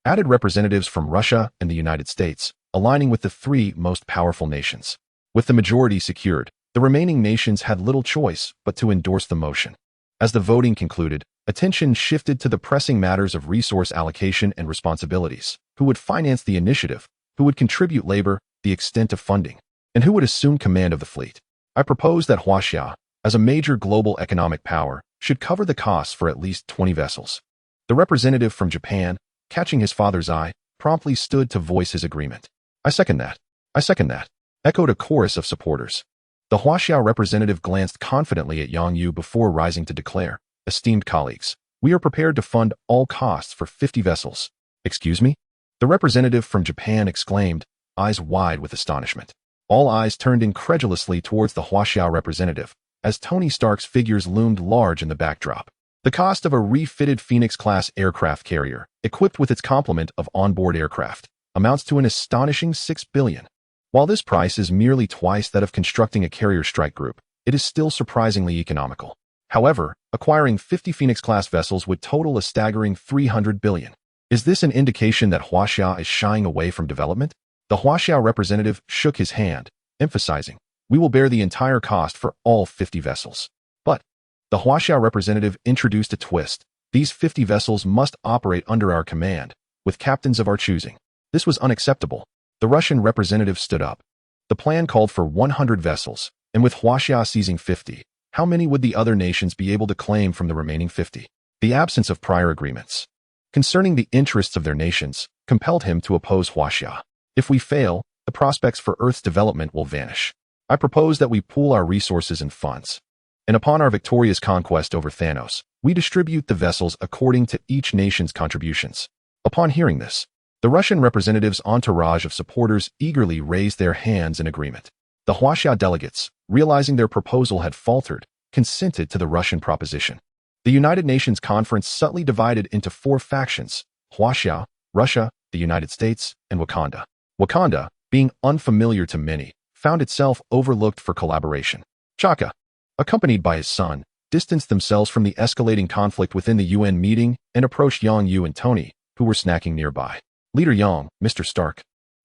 added representatives from Russia and the United States, aligning with the three most powerful nations. With the majority secured, the remaining nations had little choice but to endorse the motion. As the voting concluded, attention shifted to the pressing matters of resource allocation and responsibilities. Who would finance the initiative? Who would contribute labor, the extent of funding? And who would assume command of the fleet? I propose that Huaxia, as a major global economic power, should cover the costs for at least 20 vessels. The representative from Japan, catching his father's eye, promptly stood to voice his agreement. I second that. I second that, echoed a chorus of supporters. The Huaxia representative glanced confidently at Yongyu before rising to declare, esteemed colleagues, we are prepared to fund all costs for 50 vessels. Excuse me? The representative from Japan exclaimed, eyes wide with astonishment. All eyes turned incredulously towards the Huaxia representative, as Tony Stark's figures loomed large in the backdrop. The cost of a refitted Phoenix-class aircraft carrier, equipped with its complement of onboard aircraft, amounts to an astonishing $6 billion. While this price is merely twice that of constructing a carrier strike group, it is still surprisingly economical. However, acquiring 50 Phoenix-class vessels would total a staggering $300 billion. Is this an indication that Huaxia is shying away from development? The Huaxia representative shook his hand, emphasizing, we will bear the entire cost for all 50 vessels. But the Huaxia representative introduced a twist. These 50 vessels must operate under our command, with captains of our choosing. This was unacceptable. The Russian representative stood up. The plan called for 100 vessels, and with Huaxia seizing 50, how many would the other nations be able to claim from the remaining 50? The absence of prior agreements concerning the interests of their nations compelled him to oppose Huaxia. If we fail, the prospects for Earth's development will vanish. I propose that we pool our resources and funds, and upon our victorious conquest over Thanos, we distribute the vessels according to each nation's contributions. Upon hearing this, the Russian representative's entourage of supporters eagerly raised their hands in agreement. The Huaxia delegates, realizing their proposal had faltered, consented to the Russian proposition. The United Nations Conference subtly divided into four factions: Huaxia, Russia, the United States, and Wakanda. Wakanda, being unfamiliar to many, found itself overlooked for collaboration. Chaka, accompanied by his son, distanced themselves from the escalating conflict within the UN meeting and approached Yongyu and Tony, who were snacking nearby. Leader Yang, Mr. Stark,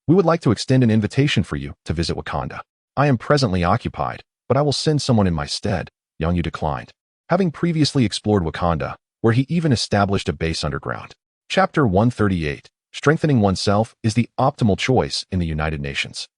we would like to extend an invitation for you to visit Wakanda. I am presently occupied, but I will send someone in my stead, Yongyu declined, having previously explored Wakanda, where he even established a base underground. Chapter 138, Strengthening Oneself is the Optimal Choice in the United Nations.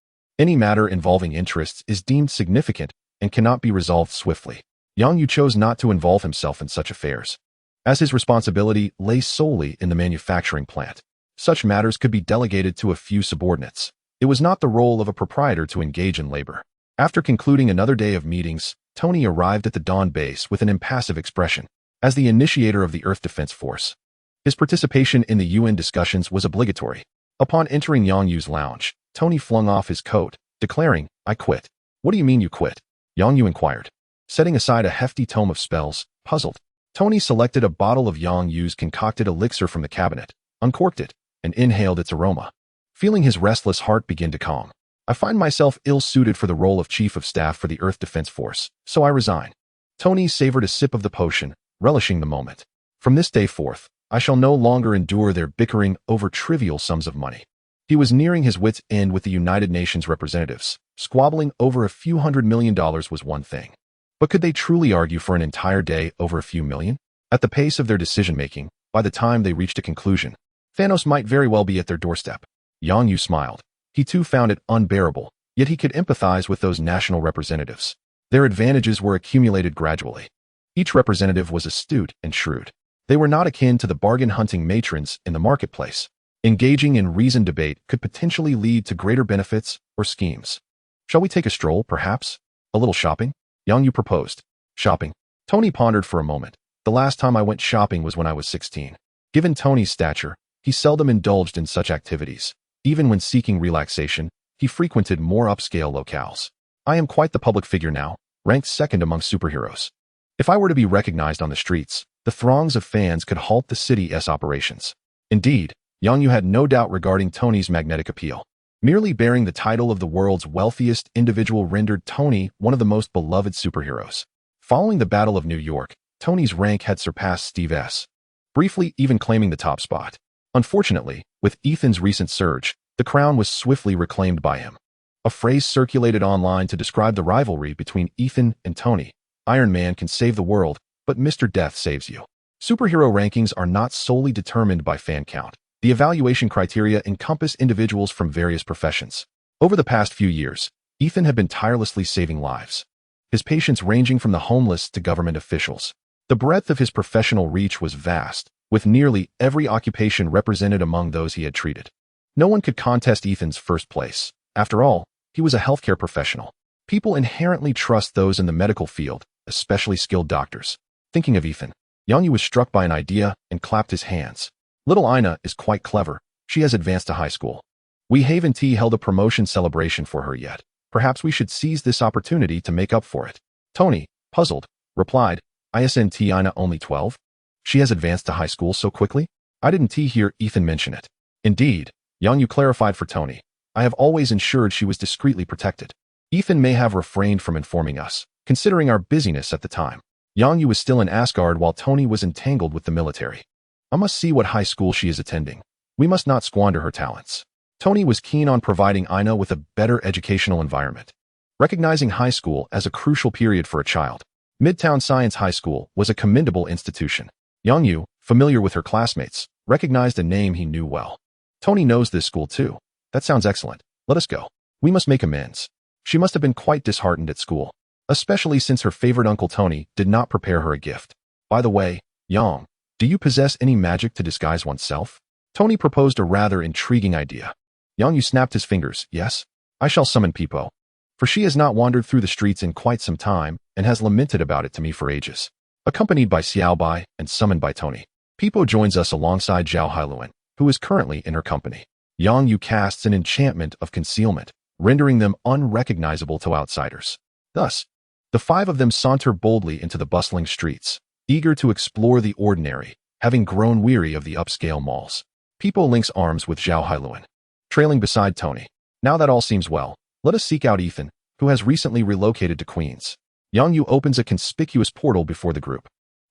Any matter involving interests is deemed significant and cannot be resolved swiftly. Yongyu chose not to involve himself in such affairs, as his responsibility lay solely in the manufacturing plant. Such matters could be delegated to a few subordinates. It was not the role of a proprietor to engage in labor. After concluding another day of meetings, Tony arrived at the Dawn base with an impassive expression. As the initiator of the Earth Defense Force, his participation in the UN discussions was obligatory. Upon entering Yongyu's lounge, Tony flung off his coat, declaring, I quit. What do you mean you quit? Yongyu inquired. Setting aside a hefty tome of spells, puzzled, Tony selected a bottle of Yongyu's concocted elixir from the cabinet, uncorked it, and inhaled its aroma. Feeling his restless heart begin to calm. I find myself ill-suited for the role of Chief of Staff for the Earth Defense Force, so I resign. Tony savored a sip of the potion, relishing the moment. From this day forth, I shall no longer endure their bickering over trivial sums of money. He was nearing his wits' end with the United Nations representatives. Squabbling over a few $100 million was one thing. But could they truly argue for an entire day over a few million? At the pace of their decision-making, by the time they reached a conclusion, Thanos might very well be at their doorstep. Yang Yu smiled. He too found it unbearable, yet he could empathize with those national representatives. Their advantages were accumulated gradually. Each representative was astute and shrewd. They were not akin to the bargain-hunting matrons in the marketplace. Engaging in reasoned debate could potentially lead to greater benefits or schemes. Shall we take a stroll, perhaps? A little shopping? Yang Yu proposed. Shopping. Tony pondered for a moment. The last time I went shopping was when I was 16. Given Tony's stature, he seldom indulged in such activities. Even when seeking relaxation, he frequented more upscale locales. I am quite the public figure now, ranked second among superheroes. If I were to be recognized on the streets, the throngs of fans could halt the city's operations. Indeed, Yang Yu had no doubt regarding Tony's magnetic appeal. Merely bearing the title of the world's wealthiest individual rendered Tony one of the most beloved superheroes. Following the Battle of New York, Tony's rank had surpassed Steve's, briefly even claiming the top spot. Unfortunately, with Ethan's recent surge, the crown was swiftly reclaimed by him. A phrase circulated online to describe the rivalry between Ethan and Tony. Iron Man can save the world, but Mr. Death saves you. Superhero rankings are not solely determined by fan count. The evaluation criteria encompass individuals from various professions. Over the past few years, Ethan had been tirelessly saving lives. His patients ranging from the homeless to government officials. The breadth of his professional reach was vast, with nearly every occupation represented among those he had treated. No one could contest Ethan's first place. After all, he was a healthcare professional. People inherently trust those in the medical field, especially skilled doctors. Thinking of Ethan, Yang Yu was struck by an idea and clapped his hands. Little Ina is quite clever. She has advanced to high school. We haven't held a promotion celebration for her yet. Perhaps we should seize this opportunity to make up for it. Tony, puzzled, replied, Isn't Ina only 12? She has advanced to high school so quickly? I didn't hear Ethan mention it. Indeed, Yang Yu clarified for Tony. I have always ensured she was discreetly protected. Ethan may have refrained from informing us, considering our busyness at the time. Yang Yu was still in Asgard while Tony was entangled with the military. I must see what high school she is attending. We must not squander her talents. Tony was keen on providing Ina with a better educational environment. Recognizing high school as a crucial period for a child, Midtown Science High School was a commendable institution. Yang Yu, familiar with her classmates, recognized a name he knew well. Tony knows this school too. That sounds excellent. Let us go. We must make amends. She must have been quite disheartened at school, especially since her favorite Uncle Tony did not prepare her a gift. By the way, Yang, do you possess any magic to disguise oneself? Tony proposed a rather intriguing idea. Yang Yu snapped his fingers. Yes, I shall summon Pipo. For she has not wandered through the streets in quite some time and has lamented about it to me for ages. Accompanied by Xiao Bai and summoned by Tony, Pipo joins us alongside Zhao Hailuan, who is currently in her company. Yang Yu casts an enchantment of concealment, rendering them unrecognizable to outsiders. Thus, the five of them saunter boldly into the bustling streets, eager to explore the ordinary, having grown weary of the upscale malls. Pipo links arms with Zhao Hailuan, trailing beside Tony. Now that all seems well, let us seek out Ethan, who has recently relocated to Queens. Yang Yu opens a conspicuous portal before the group.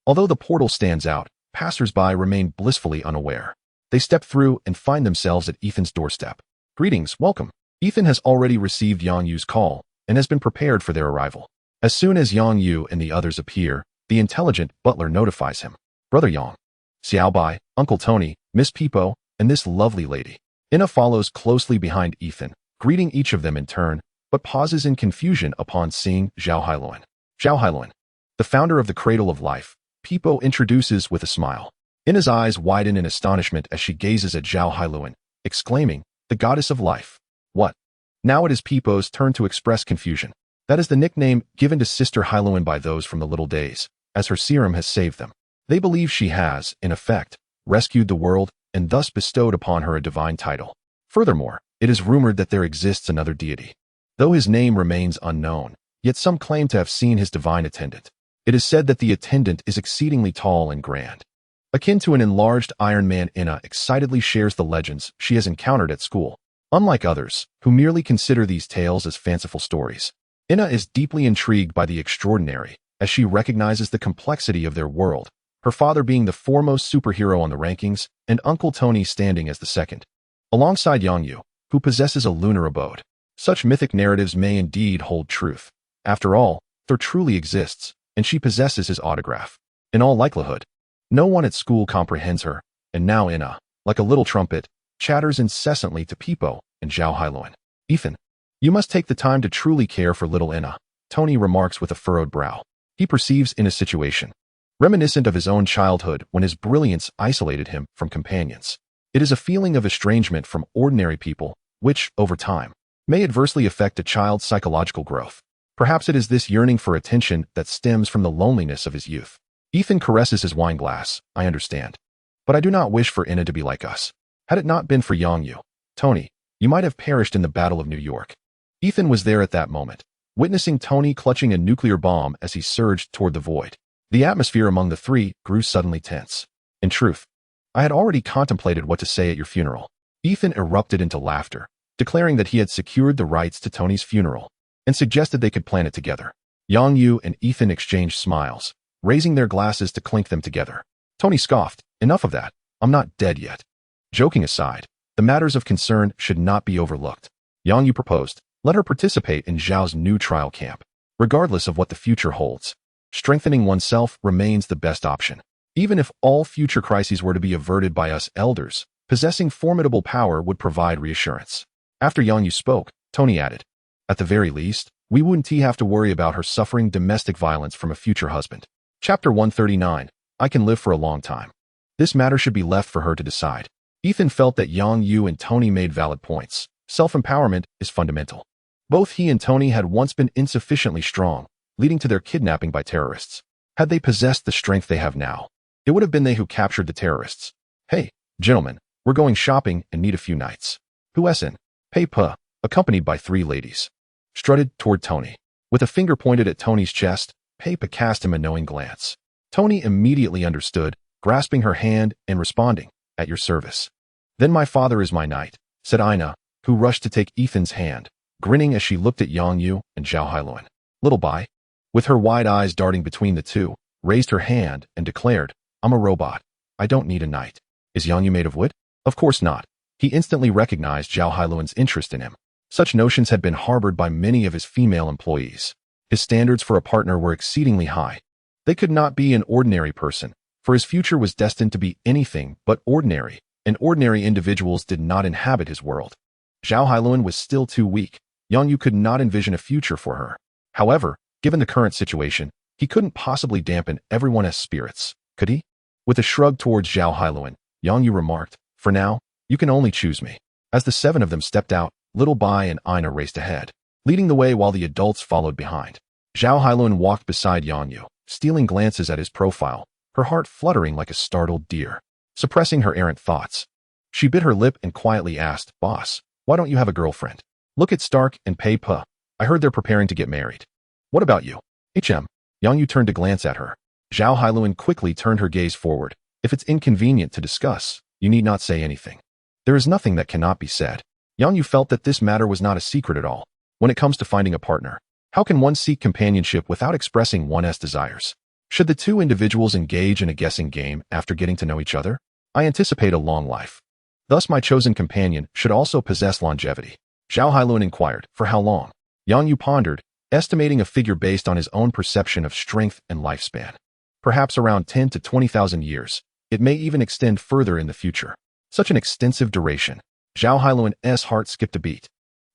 Although the portal stands out, passers-by remain blissfully unaware. They step through and find themselves at Ethan's doorstep. Greetings, welcome. Ethan has already received Yang Yu's call and has been prepared for their arrival. As soon as Yang Yu and the others appear, the intelligent butler notifies him. Brother Yang, Xiao Bai, Uncle Tony, Miss Pipo, and this lovely lady. Ina follows closely behind Ethan, greeting each of them in turn, but pauses in confusion upon seeing Zhao Hailuan. Zhao Hailuan, the founder of the Cradle of Life, Pipo introduces with a smile. Ina's eyes widen in astonishment as she gazes at Zhao Hailuan, exclaiming, the goddess of life. What? Now it is Pipo's turn to express confusion. That is the nickname given to Sister Hailuan by those from the little days, as her serum has saved them. They believe she has, in effect, rescued the world and thus bestowed upon her a divine title. Furthermore, it is rumored that there exists another deity. Though his name remains unknown, yet some claim to have seen his divine attendant. It is said that the attendant is exceedingly tall and grand. Akin to an enlarged Iron Man, Ina excitedly shares the legends she has encountered at school. Unlike others, who merely consider these tales as fanciful stories, Ina is deeply intrigued by the extraordinary, as she recognizes the complexity of their world, her father being the foremost superhero on the rankings, and Uncle Tony standing as the second, alongside Yangyu, who possesses a lunar abode. Such mythic narratives may indeed hold truth. After all, Thor truly exists, and she possesses his autograph. In all likelihood, no one at school comprehends her, and now Ina, like a little trumpet, chatters incessantly to Peepo and Zhao Hailuan. Ethan, you must take the time to truly care for little Ina, Tony remarks with a furrowed brow. He perceives Ina's situation, reminiscent of his own childhood when his brilliance isolated him from companions. It is a feeling of estrangement from ordinary people, which, over time, may adversely affect a child's psychological growth. Perhaps it is this yearning for attention that stems from the loneliness of his youth. Ethan caresses his wine glass. I understand. But I do not wish for Ina to be like us. Had it not been for Yangyu, Tony, you might have perished in the Battle of New York. Ethan was there at that moment, witnessing Tony clutching a nuclear bomb as he surged toward the void. The atmosphere among the three grew suddenly tense. In truth, I had already contemplated what to say at your funeral. Ethan erupted into laughter, declaring that he had secured the rights to Tony's funeral, and suggested they could plan it together. Yangyu and Ethan exchanged smiles, raising their glasses to clink them together. Tony scoffed, enough of that, I'm not dead yet. Joking aside, the matters of concern should not be overlooked. Yangyu proposed, let her participate in Zhao's new trial camp. Regardless of what the future holds, strengthening oneself remains the best option. Even if all future crises were to be averted by us elders, possessing formidable power would provide reassurance. After Yangyu spoke, Tony added, at the very least, we wouldn't have to worry about her suffering domestic violence from a future husband. Chapter 139. I can live for a long time. This matter should be left for her to decide. Ethan felt that Yangyu and Tony made valid points. Self-empowerment is fundamental. Both he and Tony had once been insufficiently strong, leading to their kidnapping by terrorists. Had they possessed the strength they have now, it would have been they who captured the terrorists. Hey, gentlemen, we're going shopping and need a few nights. Huesin, Pei Pe, accompanied by three ladies, strutted toward Tony. With a finger pointed at Tony's chest, Pei Pe cast him a knowing glance. Tony immediately understood, grasping her hand and responding, at your service. Then my father is my knight, said Ina, who rushed to take Ethan's hand, grinning as she looked at Yangyu and Zhao Hailuan. Little Bai, with her wide eyes darting between the two, raised her hand and declared, I'm a robot. I don't need a knight. Is Yangyu made of wood? Of course not. He instantly recognized Zhao Hailuan's interest in him. Such notions had been harbored by many of his female employees. His standards for a partner were exceedingly high. They could not be an ordinary person, for his future was destined to be anything but ordinary, and ordinary individuals did not inhabit his world. Zhao Hailuan was still too weak. Yangyu could not envision a future for her. However, given the current situation, he couldn't possibly dampen everyone's spirits, could he? With a shrug towards Zhao Hailuan, Yangyu remarked, for now, you can only choose me. As the seven of them stepped out, Little Bai and Ina raced ahead, leading the way while the adults followed behind. Zhao Hailuan walked beside Yangyu, stealing glances at his profile, her heart fluttering like a startled deer. Suppressing her errant thoughts, she bit her lip and quietly asked, Boss, why don't you have a girlfriend? Look at Stark and Pei Pe. I heard they're preparing to get married. What about you? Yangyu turned to glance at her. Zhao Hailuan quickly turned her gaze forward. If it's inconvenient to discuss, you need not say anything. There is nothing that cannot be said. Yangyu felt that this matter was not a secret at all. When it comes to finding a partner, how can one seek companionship without expressing one's desires? Should the two individuals engage in a guessing game after getting to know each other? I anticipate a long life. Thus my chosen companion should also possess longevity. Zhao Hailuan inquired, for how long? Yangyu pondered, estimating a figure based on his own perception of strength and lifespan. Perhaps around 10 to 20,000 years. It may even extend further in the future. Such an extensive duration. Zhao Hailuan's heart skipped a beat,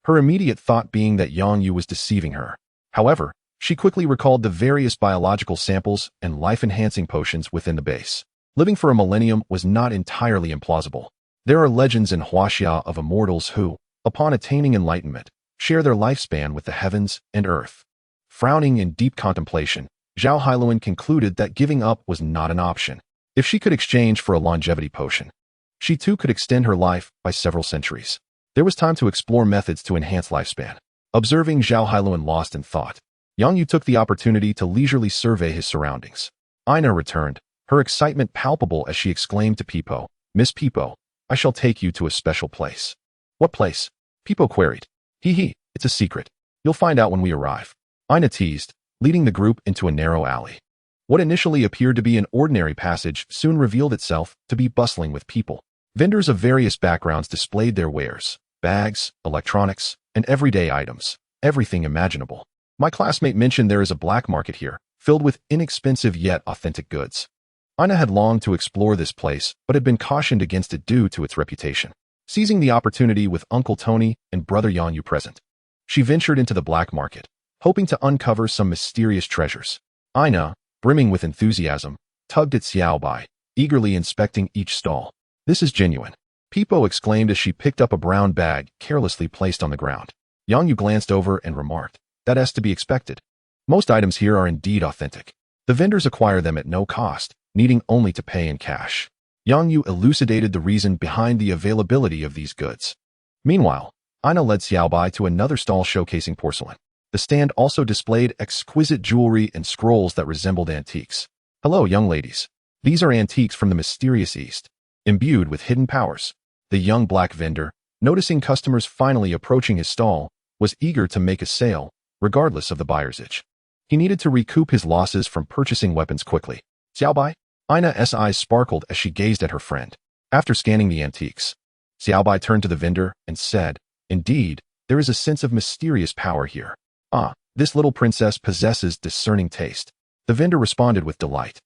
her immediate thought being that Yangyu was deceiving her. However, she quickly recalled the various biological samples and life-enhancing potions within the base. Living for a millennium was not entirely implausible. There are legends in Huaxia of immortals who, upon attaining enlightenment, share their lifespan with the heavens and earth. Frowning in deep contemplation, Zhao Hailuan concluded that giving up was not an option. If she could exchange for a longevity potion, she too could extend her life by several centuries. There was time to explore methods to enhance lifespan. Observing Zhao Hailuan lost in thought, Yangyu took the opportunity to leisurely survey his surroundings. Ina returned, her excitement palpable as she exclaimed to Peepo, "Miss Peepo, I shall take you to a special place." "What place?" Peepo queried. Hee, it's a secret. You'll find out when we arrive," Ina teased, leading the group into a narrow alley. What initially appeared to be an ordinary passage soon revealed itself to be bustling with people. Vendors of various backgrounds displayed their wares, bags, electronics, and everyday items, everything imaginable. My classmate mentioned there is a black market here, filled with inexpensive yet authentic goods. Ina had longed to explore this place, but had been cautioned against it due to its reputation. Seizing the opportunity with Uncle Tony and Brother Yanyu present, she ventured into the black market, hoping to uncover some mysterious treasures. Ina, brimming with enthusiasm, tugged at Xiaobai, eagerly inspecting each stall. "This is genuine," Peepo exclaimed as she picked up a brown bag carelessly placed on the ground. Yanyu glanced over and remarked, "That's to be expected. Most items here are indeed authentic. The vendors acquire them at no cost, needing only to pay in cash." Yanyu elucidated the reason behind the availability of these goods. Meanwhile, Ina led Xiaobai to another stall showcasing porcelain. The stand also displayed exquisite jewelry and scrolls that resembled antiques. "Hello, young ladies. These are antiques from the mysterious East, imbued with hidden powers." The young black vendor, noticing customers finally approaching his stall, was eager to make a sale, regardless of the buyer's itch. He needed to recoup his losses from purchasing weapons quickly. "Xiaobai?" Ina's eyes sparkled as she gazed at her friend. After scanning the antiques, Xiaobai turned to the vendor and said, "Indeed, there is a sense of mysterious power here. Ah, this little princess possesses discerning taste." The vendor responded with delight.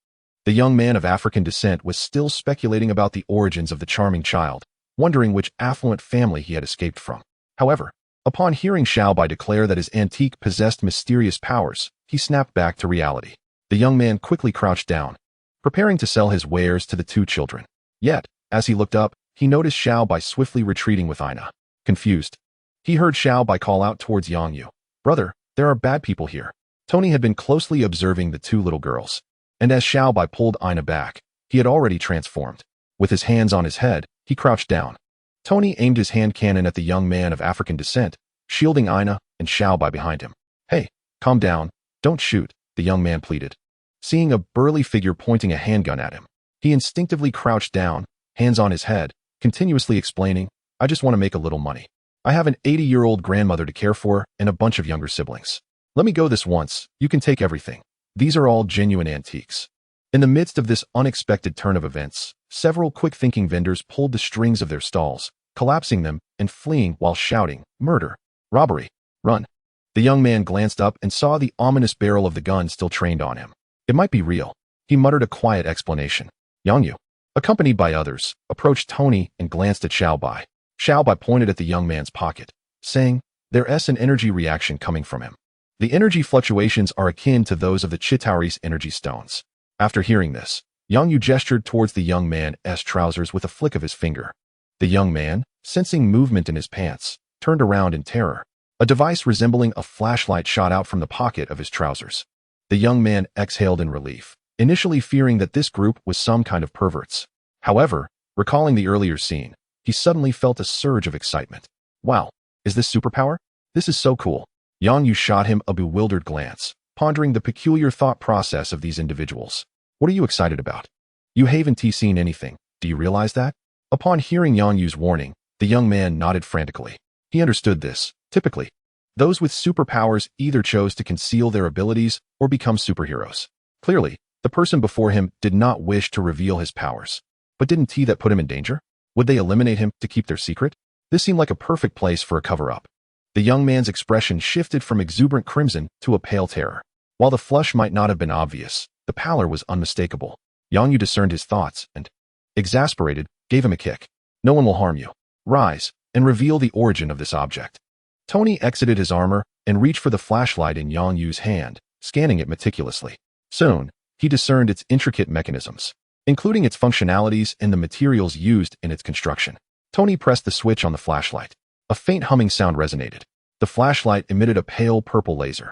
The young man of African descent was still speculating about the origins of the charming child, wondering which affluent family he had escaped from. However, upon hearing Xiaobai declare that his antique possessed mysterious powers, he snapped back to reality. The young man quickly crouched down, preparing to sell his wares to the two children. Yet, as he looked up, he noticed Xiaobai swiftly retreating with Ina. Confused, he heard Xiaobai call out towards Yanyu, "Brother, there are bad people here." Tony had been closely observing the two little girls, and as Xiaobai pulled Ina back, he had already transformed. With his hands on his head, he crouched down. Tony aimed his hand cannon at the young man of African descent, shielding Ina and Xiaobai behind him. "Hey, calm down, don't shoot," the young man pleaded. Seeing a burly figure pointing a handgun at him, he instinctively crouched down, hands on his head, continuously explaining, "I just want to make a little money. I have an 80-year-old grandmother to care for and a bunch of younger siblings. Let me go this once, you can take everything. These are all genuine antiques." In the midst of this unexpected turn of events, several quick-thinking vendors pulled the strings of their stalls, collapsing them and fleeing while shouting, "Murder! Robbery! Run!" The young man glanced up and saw the ominous barrel of the gun still trained on him. "It might be real," he muttered a quiet explanation. Yanyu, accompanied by others, approached Tony and glanced at Xiaobai. Xiaobai pointed at the young man's pocket, saying, "There's an energy reaction coming from him. The energy fluctuations are akin to those of the Chitauri's energy stones." After hearing this, Yanyu gestured towards the young man's trousers with a flick of his finger. The young man, sensing movement in his pants, turned around in terror. A device resembling a flashlight shot out from the pocket of his trousers. The young man exhaled in relief, initially fearing that this group was some kind of perverts. However, recalling the earlier scene, he suddenly felt a surge of excitement. "Wow, is this superpower? This is so cool." Yanyu shot him a bewildered glance, pondering the peculiar thought process of these individuals. "What are you excited about? You haven't seen anything, do you realize that?" Upon hearing Yanyu's warning, the young man nodded frantically. He understood this. Typically, those with superpowers either chose to conceal their abilities or become superheroes. Clearly, the person before him did not wish to reveal his powers. But didn't that put him in danger? Would they eliminate him to keep their secret? This seemed like a perfect place for a cover-up. The young man's expression shifted from exuberant crimson to a pale terror. While the flush might not have been obvious, the pallor was unmistakable. Yanyu discerned his thoughts and, exasperated, gave him a kick. "No one will harm you. Rise and reveal the origin of this object." Tony exited his armor and reached for the flashlight in Yanyu's hand, scanning it meticulously. Soon, he discerned its intricate mechanisms, including its functionalities and the materials used in its construction. Tony pressed the switch on the flashlight. A faint humming sound resonated. The flashlight emitted a pale purple laser,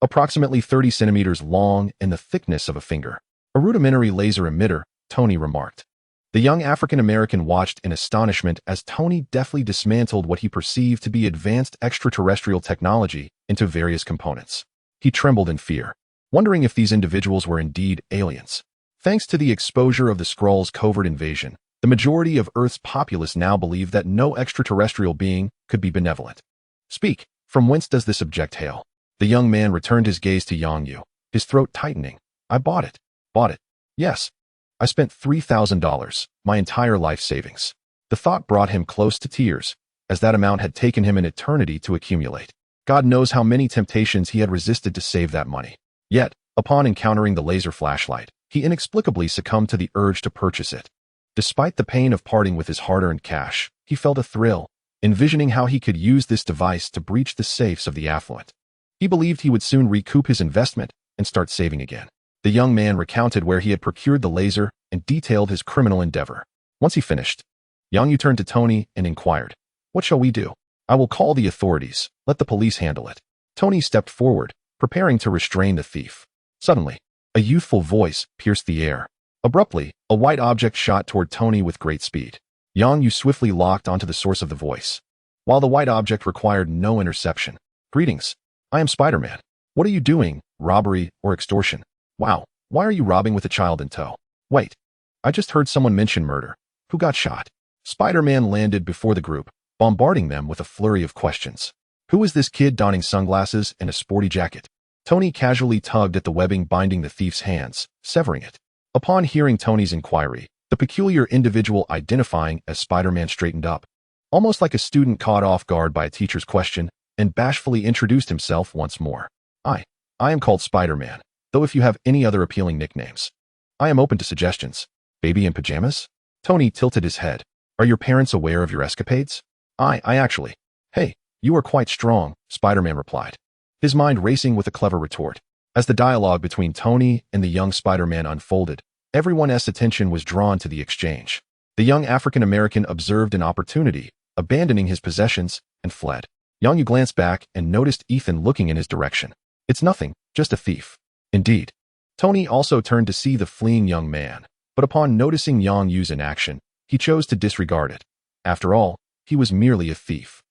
approximately 30 centimeters long and the thickness of a finger. "A rudimentary laser emitter," Tony remarked. The young African-American watched in astonishment as Tony deftly dismantled what he perceived to be advanced extraterrestrial technology into various components. He trembled in fear, wondering if these individuals were indeed aliens. Thanks to the exposure of the Skrull's covert invasion, the majority of Earth's populace now believe that no extraterrestrial being could be benevolent. Speak, from whence does this object hail? The young man returned his gaze to Yang Yu, his throat tightening. I bought it. Bought it. Yes. I spent $3,000, my entire life savings. The thought brought him close to tears, as that amount had taken him an eternity to accumulate. God knows how many temptations he had resisted to save that money. Yet, upon encountering the laser flashlight, he inexplicably succumbed to the urge to purchase it. Despite the pain of parting with his hard-earned cash, he felt a thrill, envisioning how he could use this device to breach the safes of the affluent. He believed he would soon recoup his investment and start saving again. The young man recounted where he had procured the laser and detailed his criminal endeavor. Once he finished, Yang Yu turned to Tony and inquired, "What shall we do?" "I will call the authorities. Let the police handle it." Tony stepped forward, preparing to restrain the thief. Suddenly, a youthful voice pierced the air. Abruptly, a white object shot toward Tony with great speed. Yang Yu swiftly locked onto the source of the voice, while the white object required no interception. "Greetings. I am Spider-Man. What are you doing? Robbery or extortion?" "Wow, why are you robbing with a child in tow?" "Wait, I just heard someone mention murder. Who got shot?" Spider-Man landed before the group, bombarding them with a flurry of questions. "Who is this kid donning sunglasses and a sporty jacket?" Tony casually tugged at the webbing binding the thief's hands, severing it. Upon hearing Tony's inquiry, the peculiar individual identifying as Spider-Man straightened up, almost like a student caught off guard by a teacher's question, and bashfully introduced himself once more. I am called Spider-Man, though if you have any other appealing nicknames, I am open to suggestions." "Baby in pajamas?" Tony tilted his head. "Are your parents aware of your escapades?" I actually." "Hey, you are quite strong," Spider-Man replied, his mind racing with a clever retort. As the dialogue between Tony and the young Spider-Man unfolded, everyone's attention was drawn to the exchange. The young African-American observed an opportunity, abandoning his possessions, and fled. Yang Yu glanced back and noticed Ethan looking in his direction. "It's nothing, just a thief." "Indeed." Tony also turned to see the fleeing young man, but upon noticing Yang Yu's inaction, he chose to disregard it. After all, he was merely a thief.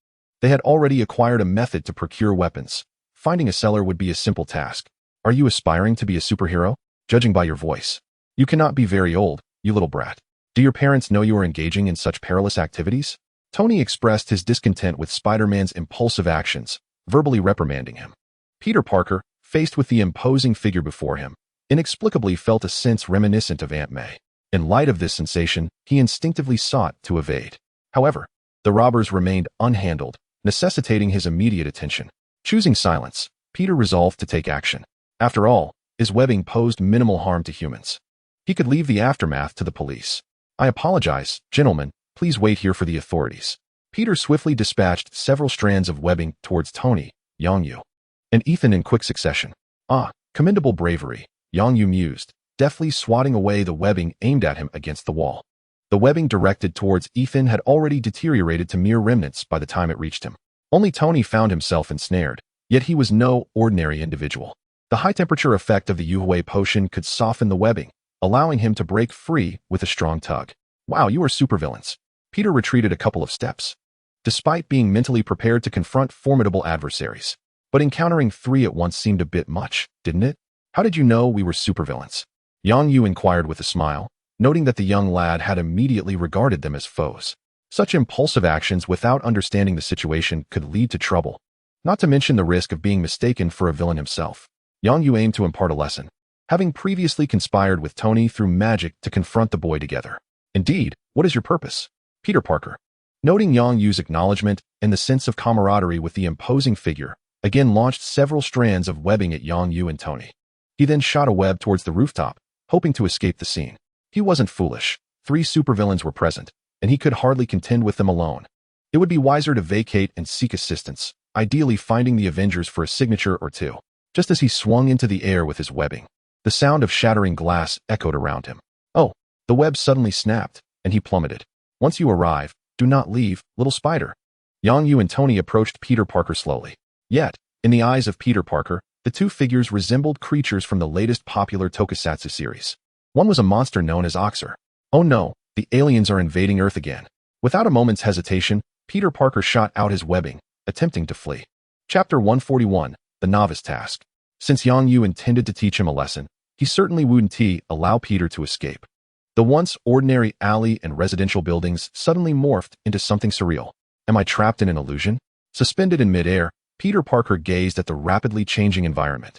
They had already acquired a method to procure weapons. Finding a seller would be a simple task. "Are you aspiring to be a superhero? Judging by your voice, you cannot be very old, you little brat. Do your parents know you are engaging in such perilous activities?" Tony expressed his discontent with Spider-Man's impulsive actions, verbally reprimanding him. Peter Parker, faced with the imposing figure before him, inexplicably felt a sense reminiscent of Aunt May. In light of this sensation, he instinctively sought to evade. However, the robbers remained unhandled, necessitating his immediate attention. Choosing silence, Peter resolved to take action. After all, his webbing posed minimal harm to humans. He could leave the aftermath to the police. "I apologize, gentlemen, please wait here for the authorities." Peter swiftly dispatched several strands of webbing towards Tony, Yang Yu, and Ethan in quick succession. Commendable bravery, Yang Yu mused, deftly swatting away the webbing aimed at him against the wall. The webbing directed towards Ethan had already deteriorated to mere remnants by the time it reached him. Only Tony found himself ensnared, yet he was no ordinary individual. The high-temperature effect of the Yuhui potion could soften the webbing, allowing him to break free with a strong tug. "Wow, you are supervillains." Peter retreated a couple of steps, despite being mentally prepared to confront formidable adversaries. But encountering three at once seemed a bit much, didn't it? "How did you know we were supervillains?" Yang Yu inquired with a smile, noting that the young lad had immediately regarded them as foes. Such impulsive actions without understanding the situation could lead to trouble, not to mention the risk of being mistaken for a villain himself. Yang Yu aimed to impart a lesson, having previously conspired with Tony through magic to confront the boy together. "Indeed, what is your purpose?" Peter Parker, noting Yang Yu's acknowledgement and the sense of camaraderie with the imposing figure, again launched several strands of webbing at Yang Yu and Tony. He then shot a web towards the rooftop, hoping to escape the scene. He wasn't foolish. 3 supervillains were present, and he could hardly contend with them alone. It would be wiser to vacate and seek assistance, ideally finding the Avengers for a signature or two. Just as he swung into the air with his webbing, the sound of shattering glass echoed around him. Oh, the web suddenly snapped, and he plummeted. "Once you arrive, do not leave, little spider." Yang Yu and Tony approached Peter Parker slowly. Yet, in the eyes of Peter Parker, the two figures resembled creatures from the latest popular tokusatsu series. One was a monster known as Oxer. Oh no, the aliens are invading Earth again. Without a moment's hesitation, Peter Parker shot out his webbing, attempting to flee. Chapter 141, The Novice Task. Since Yang Yu intended to teach him a lesson, He certainly wouldn't allow Peter to escape. The once ordinary alley and residential buildings suddenly morphed into something surreal. Am I trapped in an illusion? Suspended in midair, Peter Parker gazed at the rapidly changing environment.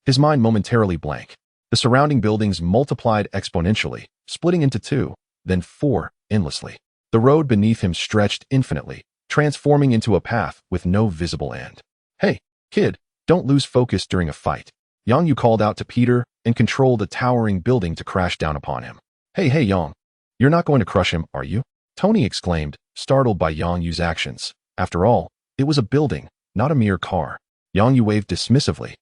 His mind momentarily blank. The surrounding buildings multiplied exponentially, splitting into 2, then 4, endlessly. The road beneath him stretched infinitely, transforming into a path with no visible end. Hey, kid, don't lose focus during a fight. Yang Yu called out to Peter and controlled a towering building to crash down upon him. Hey, Yang. You're not going to crush him, are you? Tony exclaimed, startled by Yang Yu's actions. After all, it was a building, not a mere car. Yang Yu waved dismissively.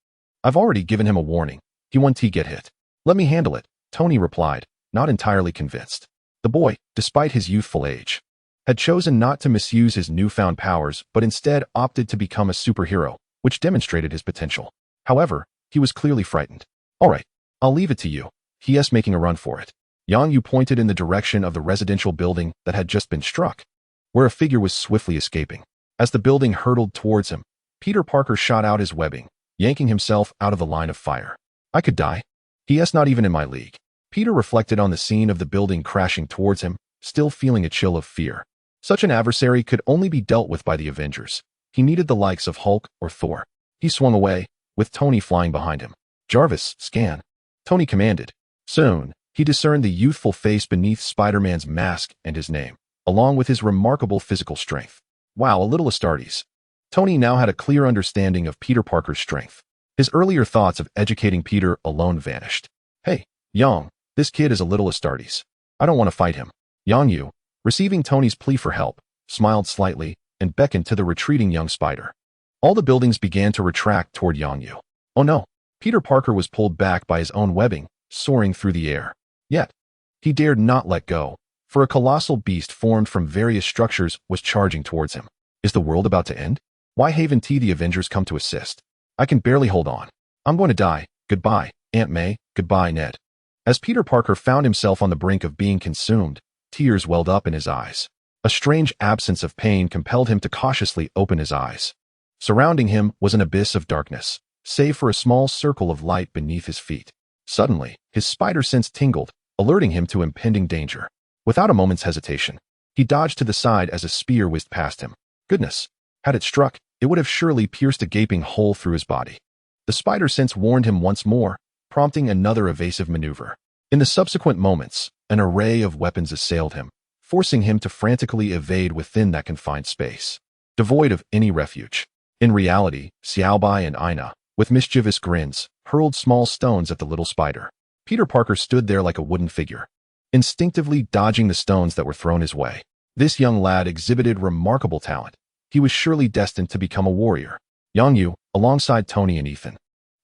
I've already given him a warning. He won't get hit. Let me handle it, Tony replied, not entirely convinced. The boy, despite his youthful age, had chosen not to misuse his newfound powers but instead opted to become a superhero, which demonstrated his potential. However, he was clearly frightened. All right, I'll leave it to you, he making a run for it. Yang Yu pointed in the direction of the residential building that had just been struck, where a figure was swiftly escaping. As the building hurtled towards him, Peter Parker shot out his webbing, yanking himself out of the line of fire. I could die. He.S. not even in my league. Peter reflected on the scene of the building crashing towards him, still feeling a chill of fear. Such an adversary could only be dealt with by the Avengers. He needed the likes of Hulk or Thor. He swung away, with Tony flying behind him. Jarvis, scan. Tony commanded. Soon, he discerned the youthful face beneath Spider-Man's mask and his name, along with his remarkable physical strength. Wow, a little Astartes. Tony now had a clear understanding of Peter Parker's strength. His earlier thoughts of educating Peter alone vanished. Hey, Yang, this kid is a little Astartes. I don't want to fight him. Yang Yu, receiving Tony's plea for help, smiled slightly and beckoned to the retreating young spider. All the buildings began to retract toward Yang Yu. Oh no, Peter Parker was pulled back by his own webbing, soaring through the air. Yet, he dared not let go, for a colossal beast formed from various structures was charging towards him. Is the world about to end? Why haven't the Avengers come to assist? I can barely hold on. I'm going to die. Goodbye, Aunt May. Goodbye, Ned. As Peter Parker found himself on the brink of being consumed, tears welled up in his eyes. A strange absence of pain compelled him to cautiously open his eyes. Surrounding him was an abyss of darkness, save for a small circle of light beneath his feet. Suddenly, his spider sense tingled, alerting him to impending danger. Without a moment's hesitation, he dodged to the side as a spear whizzed past him. Goodness, had it struck, it would have surely pierced a gaping hole through his body. The spider sense warned him once more, prompting another evasive maneuver. In the subsequent moments, an array of weapons assailed him, forcing him to frantically evade within that confined space, devoid of any refuge. In reality, Xiaobai and Ina, with mischievous grins, hurled small stones at the little spider. Peter Parker stood there like a wooden figure, instinctively dodging the stones that were thrown his way. This young lad exhibited remarkable talent. He was surely destined to become a warrior. Yang Yu, alongside Tony and Ethan,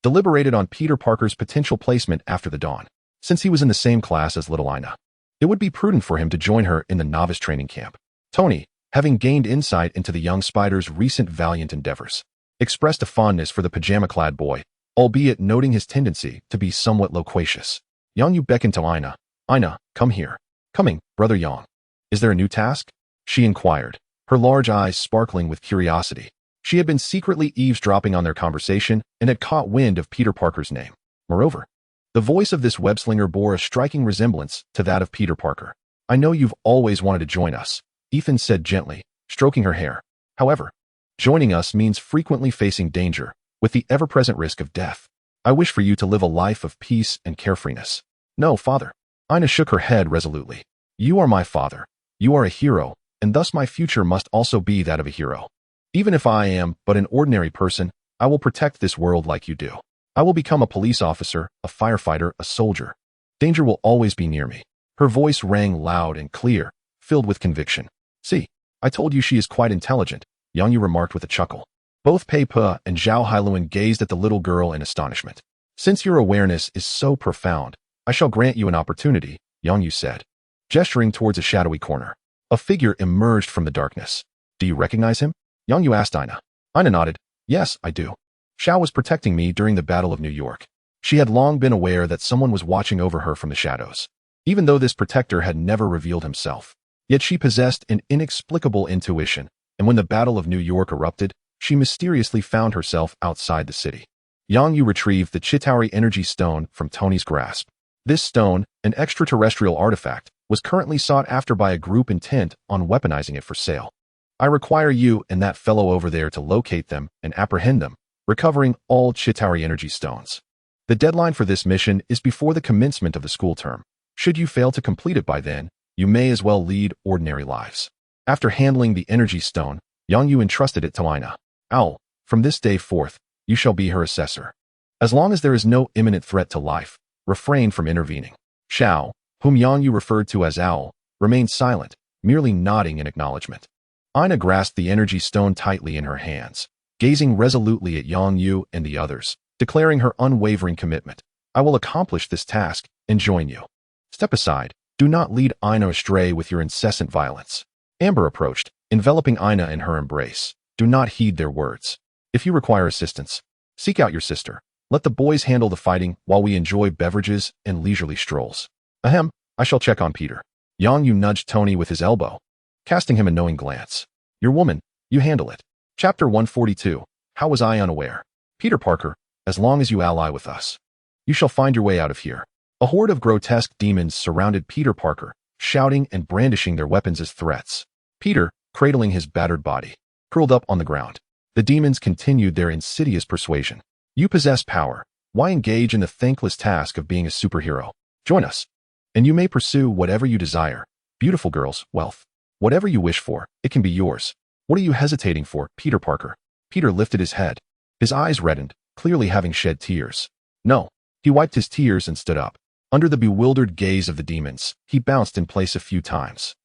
deliberated on Peter Parker's potential placement after the dawn. Since he was in the same class as little Ina, it would be prudent for him to join her in the novice training camp. Tony, having gained insight into the young spider's recent valiant endeavors, expressed a fondness for the pajama-clad boy, albeit noting his tendency to be somewhat loquacious. Yang Yu beckoned to Ina. Ina, come here. Coming, Brother Yang. Is there a new task? She inquired, her large eyes sparkling with curiosity. She had been secretly eavesdropping on their conversation and had caught wind of Peter Parker's name. Moreover, the voice of this webslinger bore a striking resemblance to that of Peter Parker. I know you've always wanted to join us, Ethan said gently, stroking her hair. However, joining us means frequently facing danger, with the ever-present risk of death. I wish for you to live a life of peace and carefreeness. No, father. Ina shook her head resolutely. You are my father. You are a hero, and thus my future must also be that of a hero. Even if I am but an ordinary person, I will protect this world like you do. I will become a police officer, a firefighter, a soldier. Danger will always be near me. Her voice rang loud and clear, filled with conviction. See, I told you she is quite intelligent, Yang Yu remarked with a chuckle. Both Pei Pe and Zhao Hailuan gazed at the little girl in astonishment. Since your awareness is so profound, I shall grant you an opportunity, Yang Yu said, gesturing towards a shadowy corner. A figure emerged from the darkness. Do you recognize him? Yang Yu asked Ina. Ina nodded. Yes, I do. Xiao was protecting me during the Battle of New York. She had long been aware that someone was watching over her from the shadows, even though this protector had never revealed himself. Yet she possessed an inexplicable intuition, and when the Battle of New York erupted, she mysteriously found herself outside the city. Yang Yu retrieved the Chitauri energy stone from Tony's grasp. This stone, an extraterrestrial artifact, was currently sought after by a group intent on weaponizing it for sale. I require you and that fellow over there to locate them and apprehend them, recovering all Chitauri energy stones. The deadline for this mission is before the commencement of the school term. Should you fail to complete it by then, you may as well lead ordinary lives. After handling the energy stone, Yang Yu entrusted it to Ina. Owl, from this day forth, you shall be her assessor. As long as there is no imminent threat to life, refrain from intervening. Xiao, whom Yang Yu referred to as Owl, remained silent, merely nodding in acknowledgement. Ina grasped the energy stone tightly in her hands, gazing resolutely at Yang Yu and the others, declaring her unwavering commitment. I will accomplish this task and join you. Step aside. Do not lead Ina astray with your incessant violence. Amber approached, enveloping Ina in her embrace. Do not heed their words. If you require assistance, seek out your sister. Let the boys handle the fighting while we enjoy beverages and leisurely strolls. Ahem, I shall check on Peter. Yang Yu nudged Tony with his elbow, casting him a knowing glance. Your woman, you handle it. Chapter 142. How was I unaware? Peter Parker, as long as you ally with us, you shall find your way out of here. A horde of grotesque demons surrounded Peter Parker, shouting and brandishing their weapons as threats. Peter, cradling his battered body, curled up on the ground. The demons continued their insidious persuasion. You possess power. Why engage in the thankless task of being a superhero? Join us, and you may pursue whatever you desire. Beautiful girls, wealth. Whatever you wish for, it can be yours. What are you hesitating for, Peter Parker? Peter lifted his head. His eyes reddened, clearly having shed tears. No. He wiped his tears and stood up. Under the bewildered gaze of the demons, he bounced in place a few times.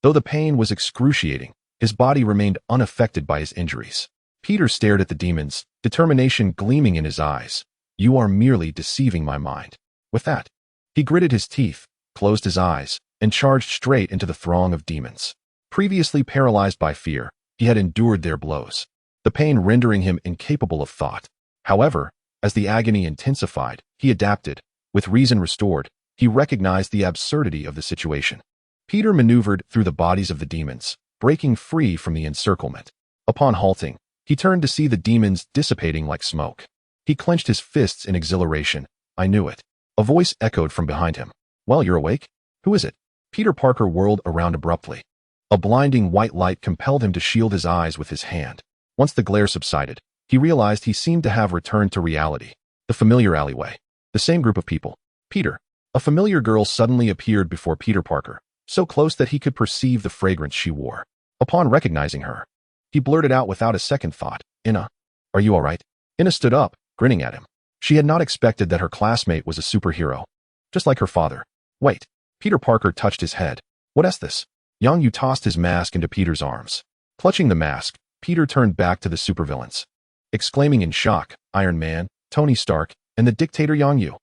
Though the pain was excruciating, his body remained unaffected by his injuries. Peter stared at the demons, determination gleaming in his eyes. You are merely deceiving my mind. With that, he gritted his teeth, closed his eyes, and charged straight into the throng of demons. Previously paralyzed by fear, he had endured their blows, the pain rendering him incapable of thought. However, as the agony intensified, he adapted. With reason restored, he recognized the absurdity of the situation. Peter maneuvered through the bodies of the demons, breaking free from the encirclement. Upon halting, he turned to see the demons dissipating like smoke. He clenched his fists in exhilaration. I knew it. A voice echoed from behind him. Well, you're awake? Who is it? Peter Parker whirled around abruptly. A blinding white light compelled him to shield his eyes with his hand. Once the glare subsided, he realized he seemed to have returned to reality. The familiar alleyway. The same group of people. Peter. A familiar girl suddenly appeared before Peter Parker, so close that he could perceive the fragrance she wore. Upon recognizing her, he blurted out without a second thought, Ina, are you all right? Ina stood up, grinning at him. She had not expected that her classmate was a superhero, just like her father. Wait. Peter Parker touched his head. What is this? Yang Yu tossed his mask into Peter's arms. Clutching the mask, Peter turned back to the supervillains, exclaiming in shock, Iron Man, Tony Stark, and the dictator Yang Yu.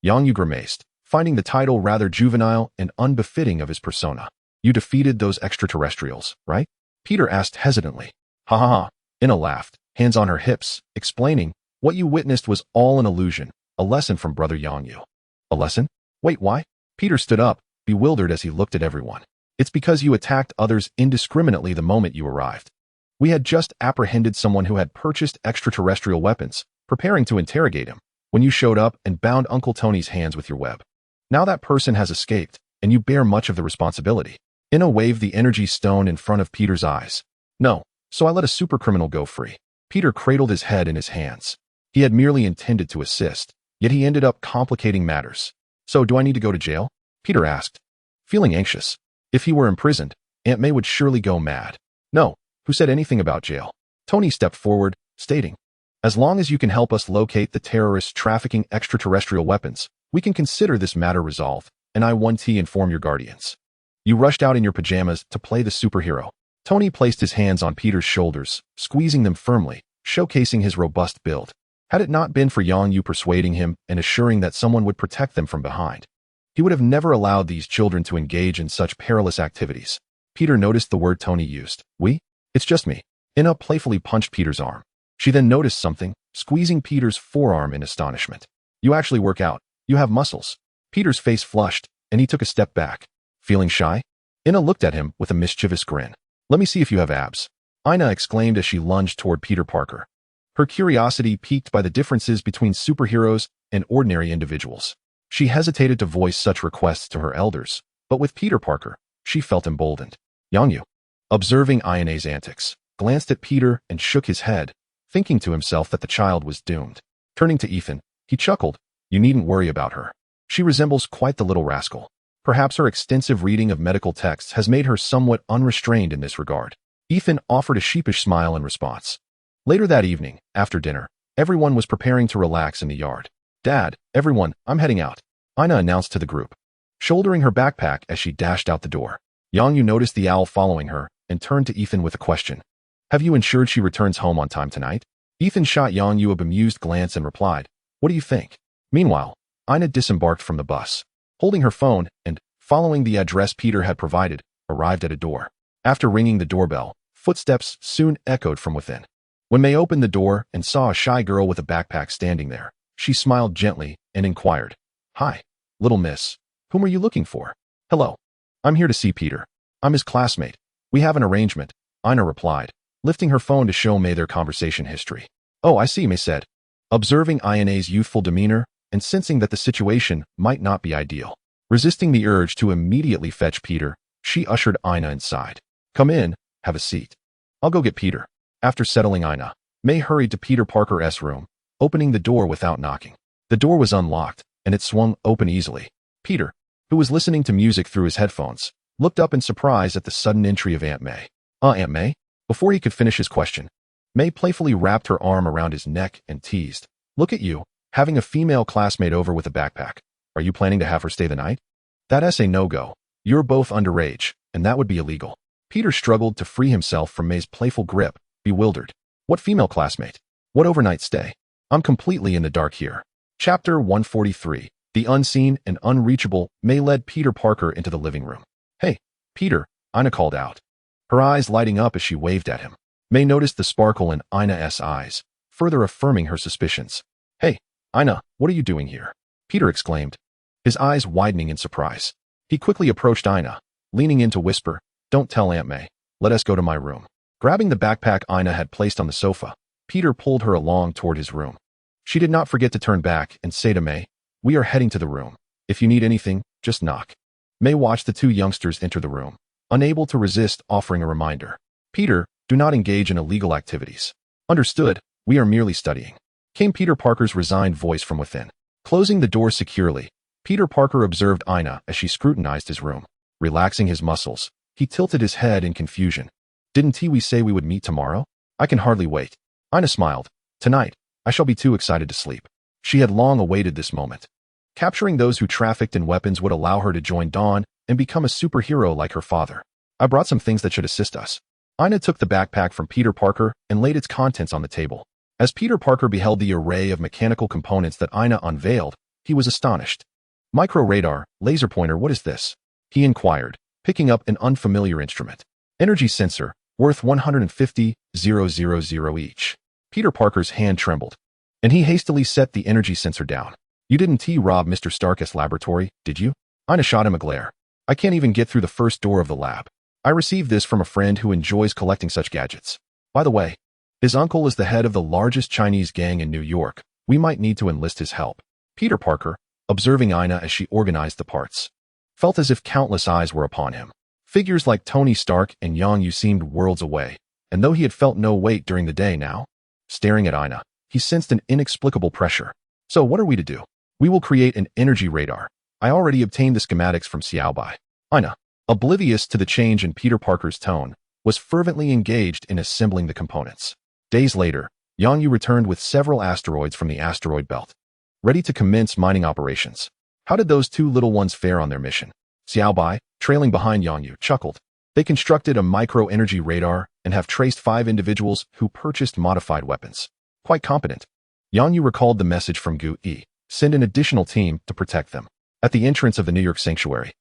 Yang Yu grimaced, finding the title rather juvenile and unbefitting of his persona. You defeated those extraterrestrials, right? Peter asked hesitantly. Ha ha ha. Ina laughed, hands on her hips, explaining, what you witnessed was all an illusion, a lesson from brother Yang Yu. A lesson? Wait, why? Peter stood up, bewildered as he looked at everyone. It's because you attacked others indiscriminately the moment you arrived. We had just apprehended someone who had purchased extraterrestrial weapons, preparing to interrogate him, when you showed up and bound Uncle Tony's hands with your web. Now that person has escaped, and you bear much of the responsibility. Ina waved the energy stone in front of Peter's eyes. No, so I let a supercriminal go free. Peter cradled his head in his hands. He had merely intended to assist, yet he ended up complicating matters. So do I need to go to jail? Peter asked, feeling anxious. If he were imprisoned, Aunt May would surely go mad. No, who said anything about jail? Tony stepped forward, stating, as long as you can help us locate the terrorists trafficking extraterrestrial weapons, we can consider this matter resolved, and I want to inform your guardians. You rushed out in your pajamas to play the superhero. Tony placed his hands on Peter's shoulders, squeezing them firmly, showcasing his robust build. Had it not been for Yang Yu persuading him and assuring that someone would protect them from behind, he would have never allowed these children to engage in such perilous activities. Peter noticed the word Tony used. We? It's just me. Ina playfully punched Peter's arm. She then noticed something, squeezing Peter's forearm in astonishment. You actually work out. You have muscles. Peter's face flushed, and he took a step back. Feeling shy? Ina looked at him with a mischievous grin. Let me see if you have abs. Ina exclaimed as she lunged toward Peter Parker. her curiosity piqued by the differences between superheroes and ordinary individuals. She hesitated to voice such requests to her elders, but with Peter Parker, she felt emboldened. Yongyu, observing Ayane's antics, glanced at Peter and shook his head, thinking to himself that the child was doomed. Turning to Ethan, he chuckled, "You needn't worry about her. She resembles quite the little rascal. Perhaps her extensive reading of medical texts has made her somewhat unrestrained in this regard." Ethan offered a sheepish smile in response. Later that evening, after dinner, everyone was preparing to relax in the yard. "Dad, everyone, I'm heading out," Ina announced to the group, shouldering her backpack as she dashed out the door. Yongyu noticed the owl following her and turned to Ethan with a question. "Have you ensured she returns home on time tonight?" Ethan shot Yongyu a bemused glance and replied, "What do you think?" Meanwhile, Ina disembarked from the bus, holding her phone and, following the address Peter had provided, arrived at a door. After ringing the doorbell, footsteps soon echoed from within. When May opened the door and saw a shy girl with a backpack standing there, she smiled gently and inquired, "Hi, little miss. Whom are you looking for?" "Hello. I'm here to see Peter. I'm his classmate. We have an arrangement," Ina replied, lifting her phone to show May their conversation history. "Oh, I see," May said, observing Ayane's youthful demeanor and sensing that the situation might not be ideal. Resisting the urge to immediately fetch Peter, she ushered Ina inside. "Come in, have a seat. I'll go get Peter." After settling Ina, May hurried to Peter Parker's room, opening the door without knocking. The door was unlocked, and it swung open easily. Peter, who was listening to music through his headphones, looked up in surprise at the sudden entry of Aunt May. Aunt May?" Before he could finish his question, May playfully wrapped her arm around his neck and teased, "Look at you, having a female classmate over with a backpack. Are you planning to have her stay the night?" "That's a no-go. You're both underage, and that would be illegal." Peter struggled to free himself from May's playful grip, bewildered. "What female classmate? What overnight stay? I'm completely in the dark here." Chapter 143. The unseen and unreachable. May led Peter Parker into the living room. "Hey, Peter," Ina called out, her eyes lighting up as she waved at him. May noticed the sparkle in Ina's eyes, further affirming her suspicions. "Hey, Ina, what are you doing here?" Peter exclaimed, his eyes widening in surprise. He quickly approached Ina, leaning in to whisper, "Don't tell Aunt May. Let us go to my room." Grabbing the backpack Ina had placed on the sofa, Peter pulled her along toward his room. She did not forget to turn back and say to May, "We are heading to the room. If you need anything, just knock." May watched the two youngsters enter the room, unable to resist offering a reminder. "Peter, do not engage in illegal activities." "Understood, we are merely studying," came Peter Parker's resigned voice from within. Closing the door securely, Peter Parker observed Ina as she scrutinized his room. Relaxing his muscles, he tilted his head in confusion. "Didn't we say we would meet tomorrow? I can hardly wait." Ina smiled. "Tonight, I shall be too excited to sleep." She had long awaited this moment. Capturing those who trafficked in weapons would allow her to join Dawn and become a superhero like her father. "I brought some things that should assist us." Ina took the backpack from Peter Parker and laid its contents on the table. As Peter Parker beheld the array of mechanical components that Ina unveiled, he was astonished. "Micro radar, laser pointer, what is this?" he inquired, picking up an unfamiliar instrument. "Energy sensor, worth 150,000 each." Peter Parker's hand trembled, and he hastily set the energy sensor down. "You didn't rob Mr. Stark's laboratory, did you?" Ina shot him a glare. "I can't even get through the first door of the lab. I received this from a friend who enjoys collecting such gadgets. By the way, his uncle is the head of the largest Chinese gang in New York. We might need to enlist his help." Peter Parker, observing Ina as she organized the parts, felt as if countless eyes were upon him. Figures like Tony Stark and Yongyu seemed worlds away, and though he had felt no weight during the day now, staring at Ina, he sensed an inexplicable pressure. "So what are we to do?" "We will create an energy radar. I already obtained the schematics from Xiaobai." Ina, oblivious to the change in Peter Parker's tone, was fervently engaged in assembling the components. Days later, Yongyu returned with several asteroids from the asteroid belt, ready to commence mining operations. How did those two little ones fare on their mission? Xiaobai, trailing behind Yongyu, chuckled. "They constructed a micro-energy radar and have traced 5 individuals who purchased modified weapons. Quite competent." Yongyu recalled the message from Gu Yi, "Send an additional team to protect them." At the entrance of the New York sanctuary,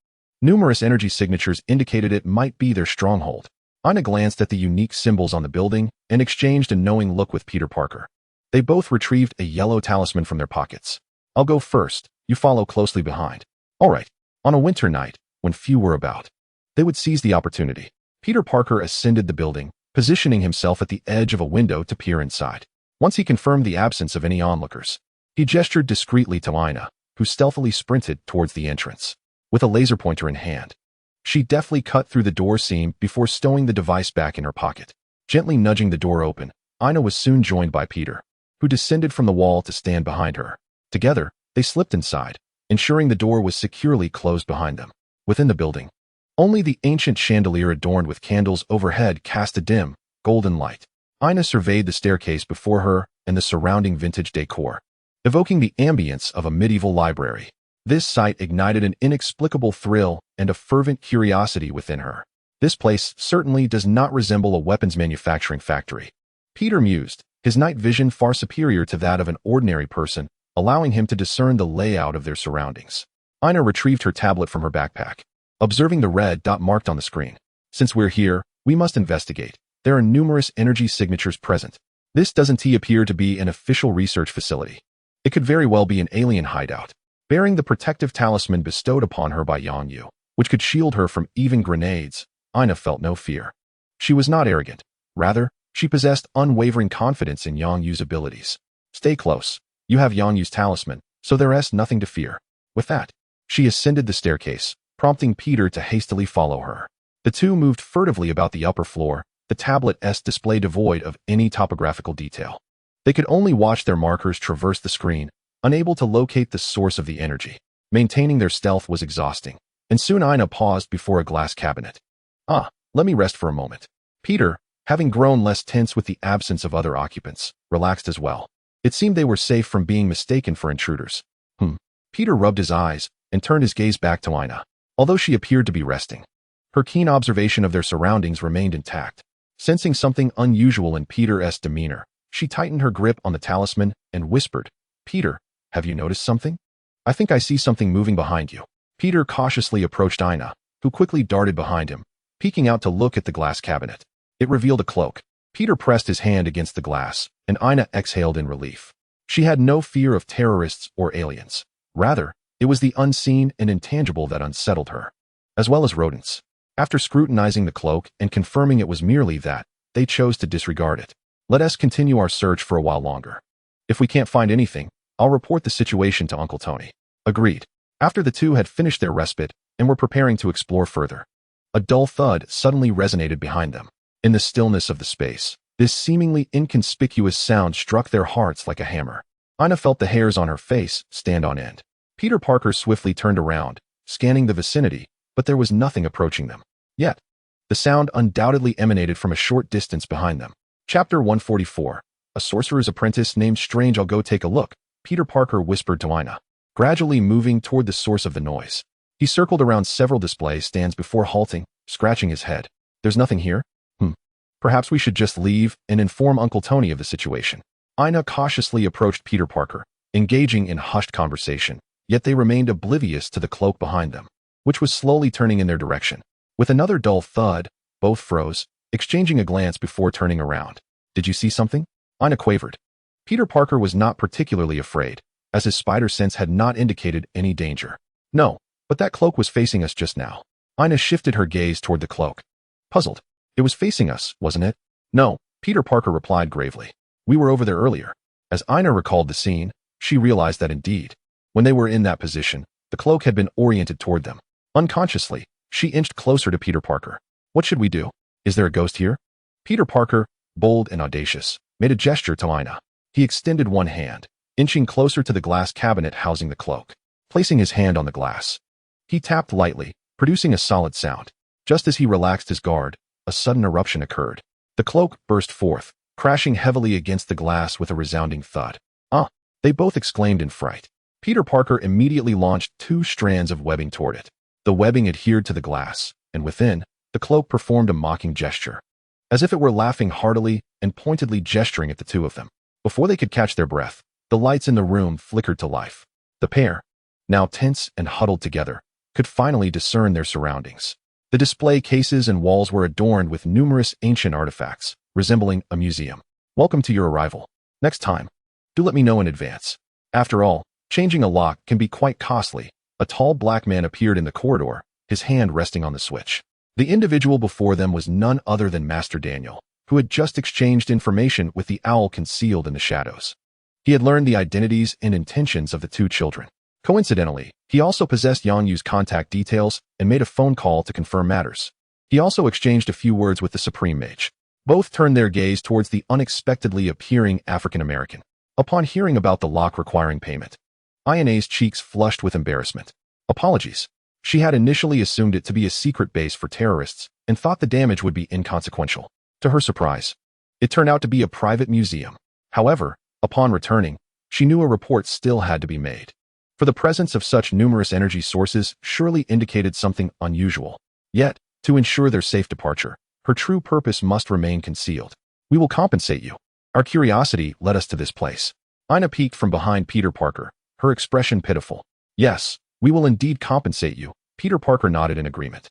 numerous energy signatures indicated it might be their stronghold. Ina glanced at the unique symbols on the building and exchanged a knowing look with Peter Parker. They both retrieved a yellow talisman from their pockets. "I'll go first, you follow closely behind." "All right." On a winter night, when few were about, they would seize the opportunity. Peter Parker ascended the building, positioning himself at the edge of a window to peer inside. Once he confirmed the absence of any onlookers, he gestured discreetly to Ina, who stealthily sprinted towards the entrance. With a laser pointer in hand, she deftly cut through the door seam before stowing the device back in her pocket. Gently nudging the door open, Ina was soon joined by Peter, who descended from the wall to stand behind her. Together, they slipped inside, ensuring the door was securely closed behind them. Within the building, only the ancient chandelier adorned with candles overhead cast a dim, golden light. Ina surveyed the staircase before her and the surrounding vintage decor, evoking the ambience of a medieval library. This sight ignited an inexplicable thrill and a fervent curiosity within her. This place certainly does not resemble a weapons manufacturing factory, Peter mused, his night vision far superior to that of an ordinary person, allowing him to discern the layout of their surroundings. Ina retrieved her tablet from her backpack, observing the red dot marked on the screen. Since we're here, we must investigate. There are numerous energy signatures present. This doesn't appear to be an official research facility. It could very well be an alien hideout, bearing the protective talisman bestowed upon her by Yang Yu, which could shield her from even grenades. Ina felt no fear. She was not arrogant. Rather, she possessed unwavering confidence in Yang Yu's abilities. Stay close. You have Yang Yu's talisman, so there is nothing to fear. With that, she ascended the staircase, prompting Peter to hastily follow her. The two moved furtively about the upper floor, the tablet's display devoid of any topographical detail. They could only watch their markers traverse the screen, unable to locate the source of the energy. Maintaining their stealth was exhausting, and soon Ina paused before a glass cabinet. Let me rest for a moment. Peter, having grown less tense with the absence of other occupants, relaxed as well. It seemed they were safe from being mistaken for intruders. Peter rubbed his eyes and turned his gaze back to Ina, although she appeared to be resting. Her keen observation of their surroundings remained intact. Sensing something unusual in Peter's demeanor, she tightened her grip on the talisman and whispered, "Peter, have you noticed something? I think I see something moving behind you." Peter cautiously approached Ina, who quickly darted behind him, peeking out to look at the glass cabinet. It revealed a cloak. Peter pressed his hand against the glass, and Ina exhaled in relief. She had no fear of terrorists or aliens. Rather, it was the unseen and intangible that unsettled her, as well as rodents. After scrutinizing the cloak and confirming it was merely that, they chose to disregard it. Let us continue our search for a while longer. If we can't find anything, I'll report the situation to Uncle Tony. Agreed. After the two had finished their respite and were preparing to explore further, a dull thud suddenly resonated behind them. In the stillness of the space, this seemingly inconspicuous sound struck their hearts like a hammer. Ina felt the hairs on her face stand on end. Peter Parker swiftly turned around, scanning the vicinity, but there was nothing approaching them. Yet, the sound undoubtedly emanated from a short distance behind them. Chapter 144. A sorcerer's apprentice named Strange. I'll go take a look, Peter Parker whispered to Ina, gradually moving toward the source of the noise. He circled around several display stands before halting, scratching his head. There's nothing here? Perhaps we should just leave and inform Uncle Tony of the situation. Ina cautiously approached Peter Parker, engaging in hushed conversation, yet they remained oblivious to the cloak behind them, which was slowly turning in their direction. With another dull thud, both froze, exchanging a glance before turning around. Did you see something? Ina quavered. Peter Parker was not particularly afraid, as his spider sense had not indicated any danger. No, but that cloak was facing us just now. Ina shifted her gaze toward the cloak. Puzzled. It was facing us, wasn't it? No, Peter Parker replied gravely. We were over there earlier. As Ina recalled the scene, she realized that indeed, when they were in that position, the cloak had been oriented toward them. Unconsciously, she inched closer to Peter Parker. What should we do? Is there a ghost here? Peter Parker, bold and audacious, made a gesture to Ina. He extended one hand, inching closer to the glass cabinet housing the cloak. Placing his hand on the glass, he tapped lightly, producing a solid sound. Just as he relaxed his guard, a sudden eruption occurred. The cloak burst forth, crashing heavily against the glass with a resounding thud. They both exclaimed in fright. Peter Parker immediately launched 2 strands of webbing toward it. The webbing adhered to the glass, and within, the cloak performed a mocking gesture, as if it were laughing heartily and pointedly gesturing at the two of them. Before they could catch their breath, the lights in the room flickered to life. The pair, now tense and huddled together, could finally discern their surroundings. The display cases and walls were adorned with numerous ancient artifacts, resembling a museum. Welcome to your arrival. Next time, do let me know in advance. After all, changing a lock can be quite costly. A tall black man appeared in the corridor, his hand resting on the switch. The individual before them was none other than Master Daniel, who had just exchanged information with the owl concealed in the shadows. He had learned the identities and intentions of the two children. Coincidentally, he also possessed Yang Yu's contact details and made a phone call to confirm matters. He also exchanged a few words with the Supreme Mage. Both turned their gaze towards the unexpectedly appearing African-American. Upon hearing about the lock requiring payment, Ayane's cheeks flushed with embarrassment. Apologies. She had initially assumed it to be a secret base for terrorists and thought the damage would be inconsequential. To her surprise, it turned out to be a private museum. However, upon returning, she knew a report still had to be made. For the presence of such numerous energy sources surely indicated something unusual. Yet, to ensure their safe departure, her true purpose must remain concealed. We will compensate you. Our curiosity led us to this place. Ina peeked from behind Peter Parker, her expression pitiful. Yes, we will indeed compensate you. Peter Parker nodded in agreement.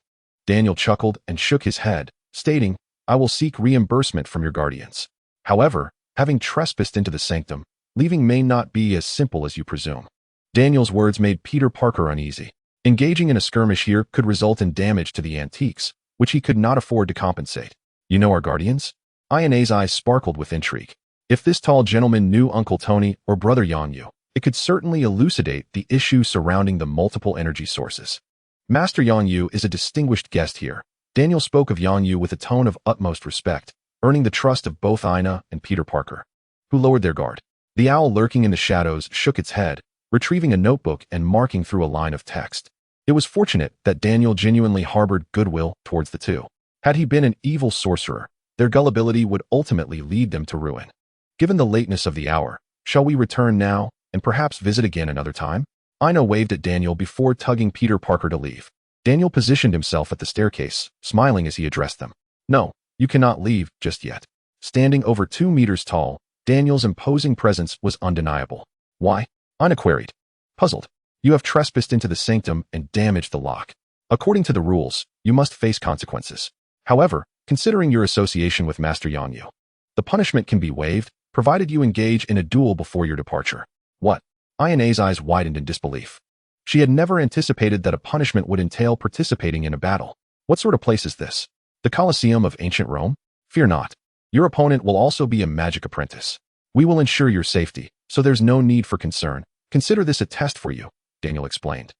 Daniel chuckled and shook his head, stating, I will seek reimbursement from your guardians. However, having trespassed into the sanctum, leaving may not be as simple as you presume. Daniel's words made Peter Parker uneasy. Engaging in a skirmish here could result in damage to the antiques, which he could not afford to compensate. You know our guardians? Ayane's eyes sparkled with intrigue. If this tall gentleman knew Uncle Tony or Brother Yang Yu, it could certainly elucidate the issue surrounding the multiple energy sources. Master Yang Yu is a distinguished guest here. Daniel spoke of Yang Yu with a tone of utmost respect, earning the trust of both Ina and Peter Parker, who lowered their guard. The owl lurking in the shadows shook its head, retrieving a notebook and marking through a line of text. It was fortunate that Daniel genuinely harbored goodwill towards the two. Had he been an evil sorcerer, their gullibility would ultimately lead them to ruin. Given the lateness of the hour, shall we return now and perhaps visit again another time? Ina waved at Daniel before tugging Peter Parker to leave. Daniel positioned himself at the staircase, smiling as he addressed them. No, you cannot leave just yet. Standing over 2 meters tall, Daniel's imposing presence was undeniable. Why? Ina queried. Puzzled. You have trespassed into the sanctum and damaged the lock. According to the rules, you must face consequences. However, considering your association with Master Yang Yu, the punishment can be waived, provided you engage in a duel before your departure. What? Ayane's eyes widened in disbelief. She had never anticipated that a punishment would entail participating in a battle. What sort of place is this? The Colosseum of ancient Rome? Fear not. Your opponent will also be a magic apprentice. We will ensure your safety, so there's no need for concern. Consider this a test for you, Daniel explained,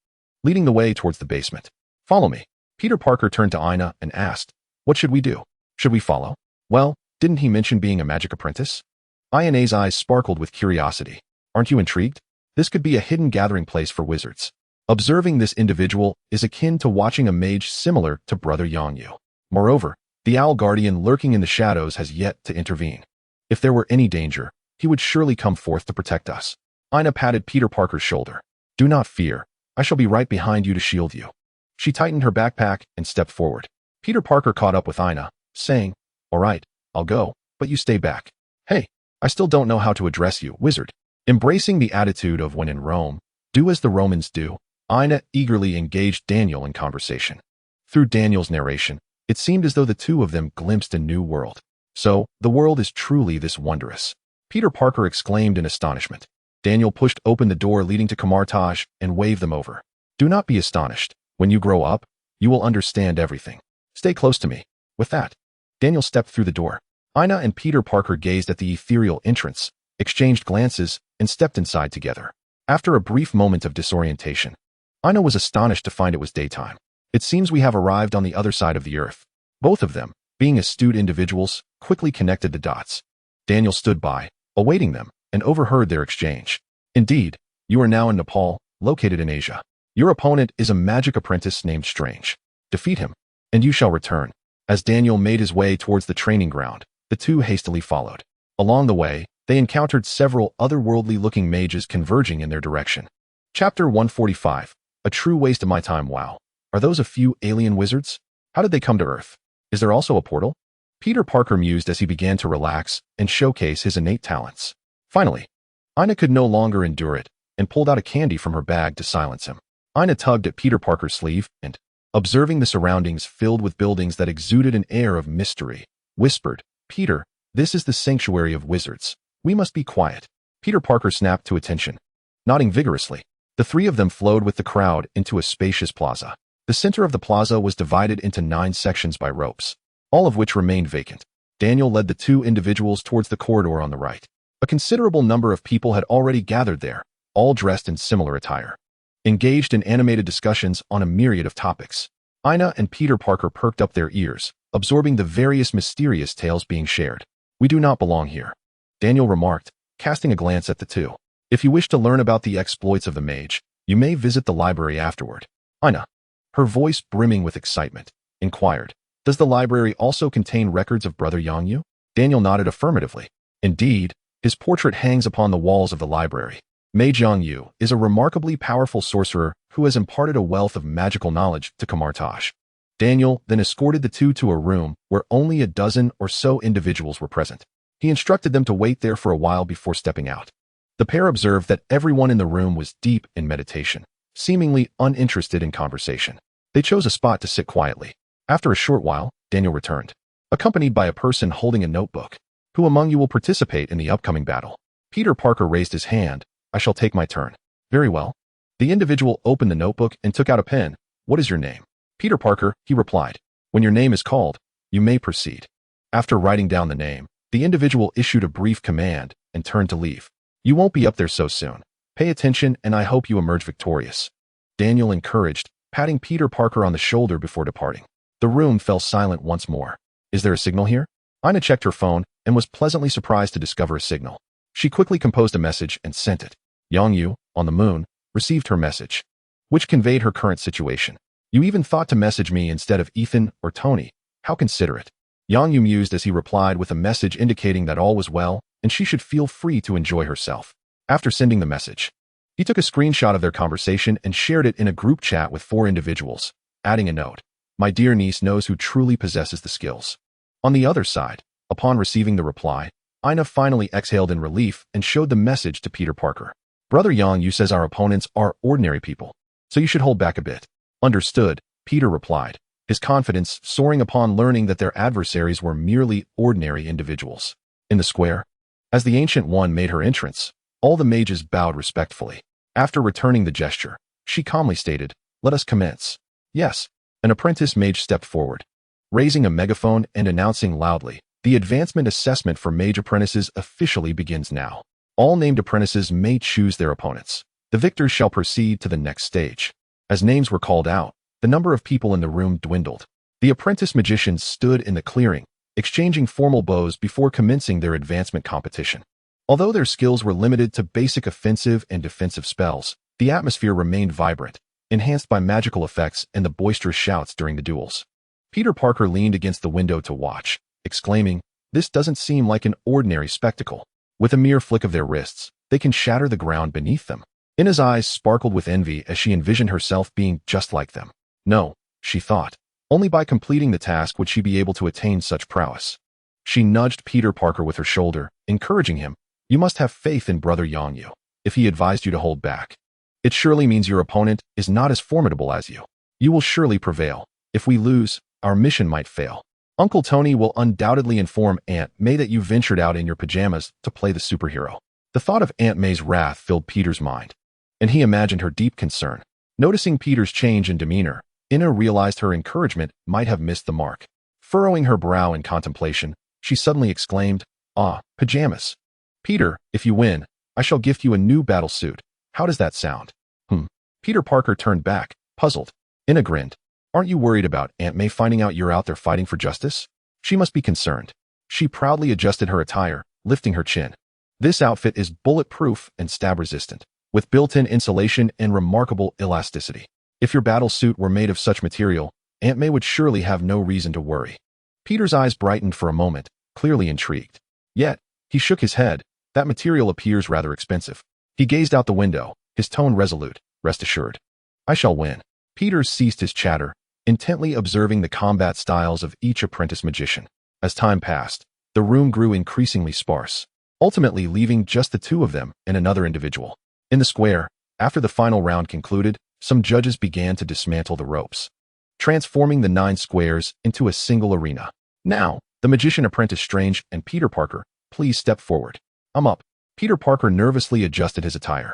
leading the way towards the basement. Follow me. Peter Parker turned to Ina and asked, what should we do? Should we follow? Well, didn't he mention being a magic apprentice? Ayane's eyes sparkled with curiosity. Aren't you intrigued? This could be a hidden gathering place for wizards. Observing this individual is akin to watching a mage similar to Brother Yang Yu. Moreover, the owl guardian lurking in the shadows has yet to intervene. If there were any danger, he would surely come forth to protect us. Ina patted Peter Parker's shoulder. Do not fear. I shall be right behind you to shield you. She tightened her backpack and stepped forward. Peter Parker caught up with Ina, saying, All right, I'll go, but you stay back. Hey, I still don't know how to address you, wizard. Embracing the attitude of when in Rome, do as the Romans do, Ina eagerly engaged Daniel in conversation. Through Daniel's narration, it seemed as though the two of them glimpsed a new world. So, the world is truly this wondrous. Peter Parker exclaimed in astonishment. Daniel pushed open the door leading to Kamar-Taj and waved them over. Do not be astonished. When you grow up, you will understand everything. Stay close to me. With that, Daniel stepped through the door. Ina and Peter Parker gazed at the ethereal entrance, exchanged glances, and stepped inside together. After a brief moment of disorientation, Ina was astonished to find it was daytime. It seems we have arrived on the other side of the earth. Both of them, being astute individuals, quickly connected the dots. Daniel stood by, awaiting them, and overheard their exchange. Indeed, you are now in Nepal, located in Asia. Your opponent is a magic apprentice named Strange. Defeat him, and you shall return. As Daniel made his way towards the training ground, the two hastily followed. Along the way, they encountered several otherworldly-looking mages converging in their direction. Chapter 145. A true waste of my time. Wow. Are those a few alien wizards? How did they come to Earth? Is there also a portal? Peter Parker mused as he began to relax and showcase his innate talents. Finally, Ina could no longer endure it and pulled out a candy from her bag to silence him. Ina tugged at Peter Parker's sleeve and, observing the surroundings filled with buildings that exuded an air of mystery, whispered, Peter, this is the sanctuary of wizards. We must be quiet. Peter Parker snapped to attention. Nodding vigorously, the three of them flowed with the crowd into a spacious plaza. The center of the plaza was divided into 9 sections by ropes, all of which remained vacant. Daniel led the two individuals towards the corridor on the right. A considerable number of people had already gathered there, all dressed in similar attire, engaged in animated discussions on a myriad of topics. Ina and Peter Parker perked up their ears, absorbing the various mysterious tales being shared. "We do not belong here," Daniel remarked, casting a glance at the two. "If you wish to learn about the exploits of the mage, you may visit the library afterward." Ina, her voice brimming with excitement, inquired, "Does the library also contain records of Brother Yangyu?" Daniel nodded affirmatively. Indeed, his portrait hangs upon the walls of the library. Mage Yangyu is a remarkably powerful sorcerer who has imparted a wealth of magical knowledge to Kamar-Taj. Daniel then escorted the two to a room where only a dozen or so individuals were present. He instructed them to wait there for a while before stepping out. The pair observed that everyone in the room was deep in meditation, seemingly uninterested in conversation. They chose a spot to sit quietly. After a short while, Daniel returned, accompanied by a person holding a notebook. "Who among you will participate in the upcoming battle?" Peter Parker raised his hand. "I shall take my turn." "Very well." The individual opened the notebook and took out a pen. "What is your name?" "Peter Parker," he replied. "When your name is called, you may proceed." After writing down the name, the individual issued a brief command and turned to leave. "You won't be up there so soon. Pay attention and I hope you emerge victorious," Daniel encouraged, patting Peter Parker on the shoulder before departing. The room fell silent once more. "Is there a signal here?" Ina checked her phone and was pleasantly surprised to discover a signal. She quickly composed a message and sent it. Yangyu, on the moon, received her message, which conveyed her current situation. "You even thought to message me instead of Ethan or Tony. How considerate." Yangyu mused as he replied with a message indicating that all was well and she should feel free to enjoy herself. After sending the message, he took a screenshot of their conversation and shared it in a group chat with 4 individuals, adding a note. "My dear niece knows who truly possesses the skills." On the other side, upon receiving the reply, Ina finally exhaled in relief and showed the message to Peter Parker. "Brother Yangyu says our opponents are ordinary people, so you should hold back a bit." "Understood," Peter replied, his confidence soaring upon learning that their adversaries were merely ordinary individuals. In the square, as the Ancient One made her entrance, all the mages bowed respectfully. After returning the gesture, she calmly stated, "Let us commence." "Yes." An apprentice mage stepped forward, raising a megaphone and announcing loudly, "The advancement assessment for mage apprentices officially begins now. All named apprentices may choose their opponents. The victors shall proceed to the next stage." As names were called out, the number of people in the room dwindled. The apprentice magicians stood in the clearing, exchanging formal bows before commencing their advancement competition. Although their skills were limited to basic offensive and defensive spells, the atmosphere remained vibrant, enhanced by magical effects and the boisterous shouts during the duels. Peter Parker leaned against the window to watch, exclaiming, "This doesn't seem like an ordinary spectacle. With a mere flick of their wrists, they can shatter the ground beneath them." Ina's eyes sparkled with envy as she envisioned herself being just like them. No, she thought, only by completing the task would she be able to attain such prowess. She nudged Peter Parker with her shoulder, encouraging him, "You must have faith in Brother Yangyu. If he advised you to hold back, it surely means your opponent is not as formidable as you. You will surely prevail. If we lose, our mission might fail. Uncle Tony will undoubtedly inform Aunt May that you ventured out in your pajamas to play the superhero." The thought of Aunt May's wrath filled Peter's mind, and he imagined her deep concern. Noticing Peter's change in demeanor, Ina realized her encouragement might have missed the mark. Furrowing her brow in contemplation, she suddenly exclaimed, "Ah, pajamas. Peter, if you win, I shall gift you a new battle suit. How does that sound?" Peter Parker turned back, puzzled. Ina grinned. "Aren't you worried about Aunt May finding out you're out there fighting for justice? She must be concerned." She proudly adjusted her attire, lifting her chin. "This outfit is bulletproof and stab-resistant, with built-in insulation and remarkable elasticity. If your battle suit were made of such material, Aunt May would surely have no reason to worry." Peter's eyes brightened for a moment, clearly intrigued. Yet, he shook his head. "That material appears rather expensive." He gazed out the window, his tone resolute. "Rest assured, I shall win." Peter ceased his chatter, intently observing the combat styles of each apprentice magician. As time passed, the room grew increasingly sparse, ultimately leaving just the two of them and another individual. In the square, after the final round concluded, some judges began to dismantle the ropes, transforming the 9 squares into a single arena. "Now, the magician apprentice Strange and Peter Parker, please step forward." "I'm up." Peter Parker nervously adjusted his attire.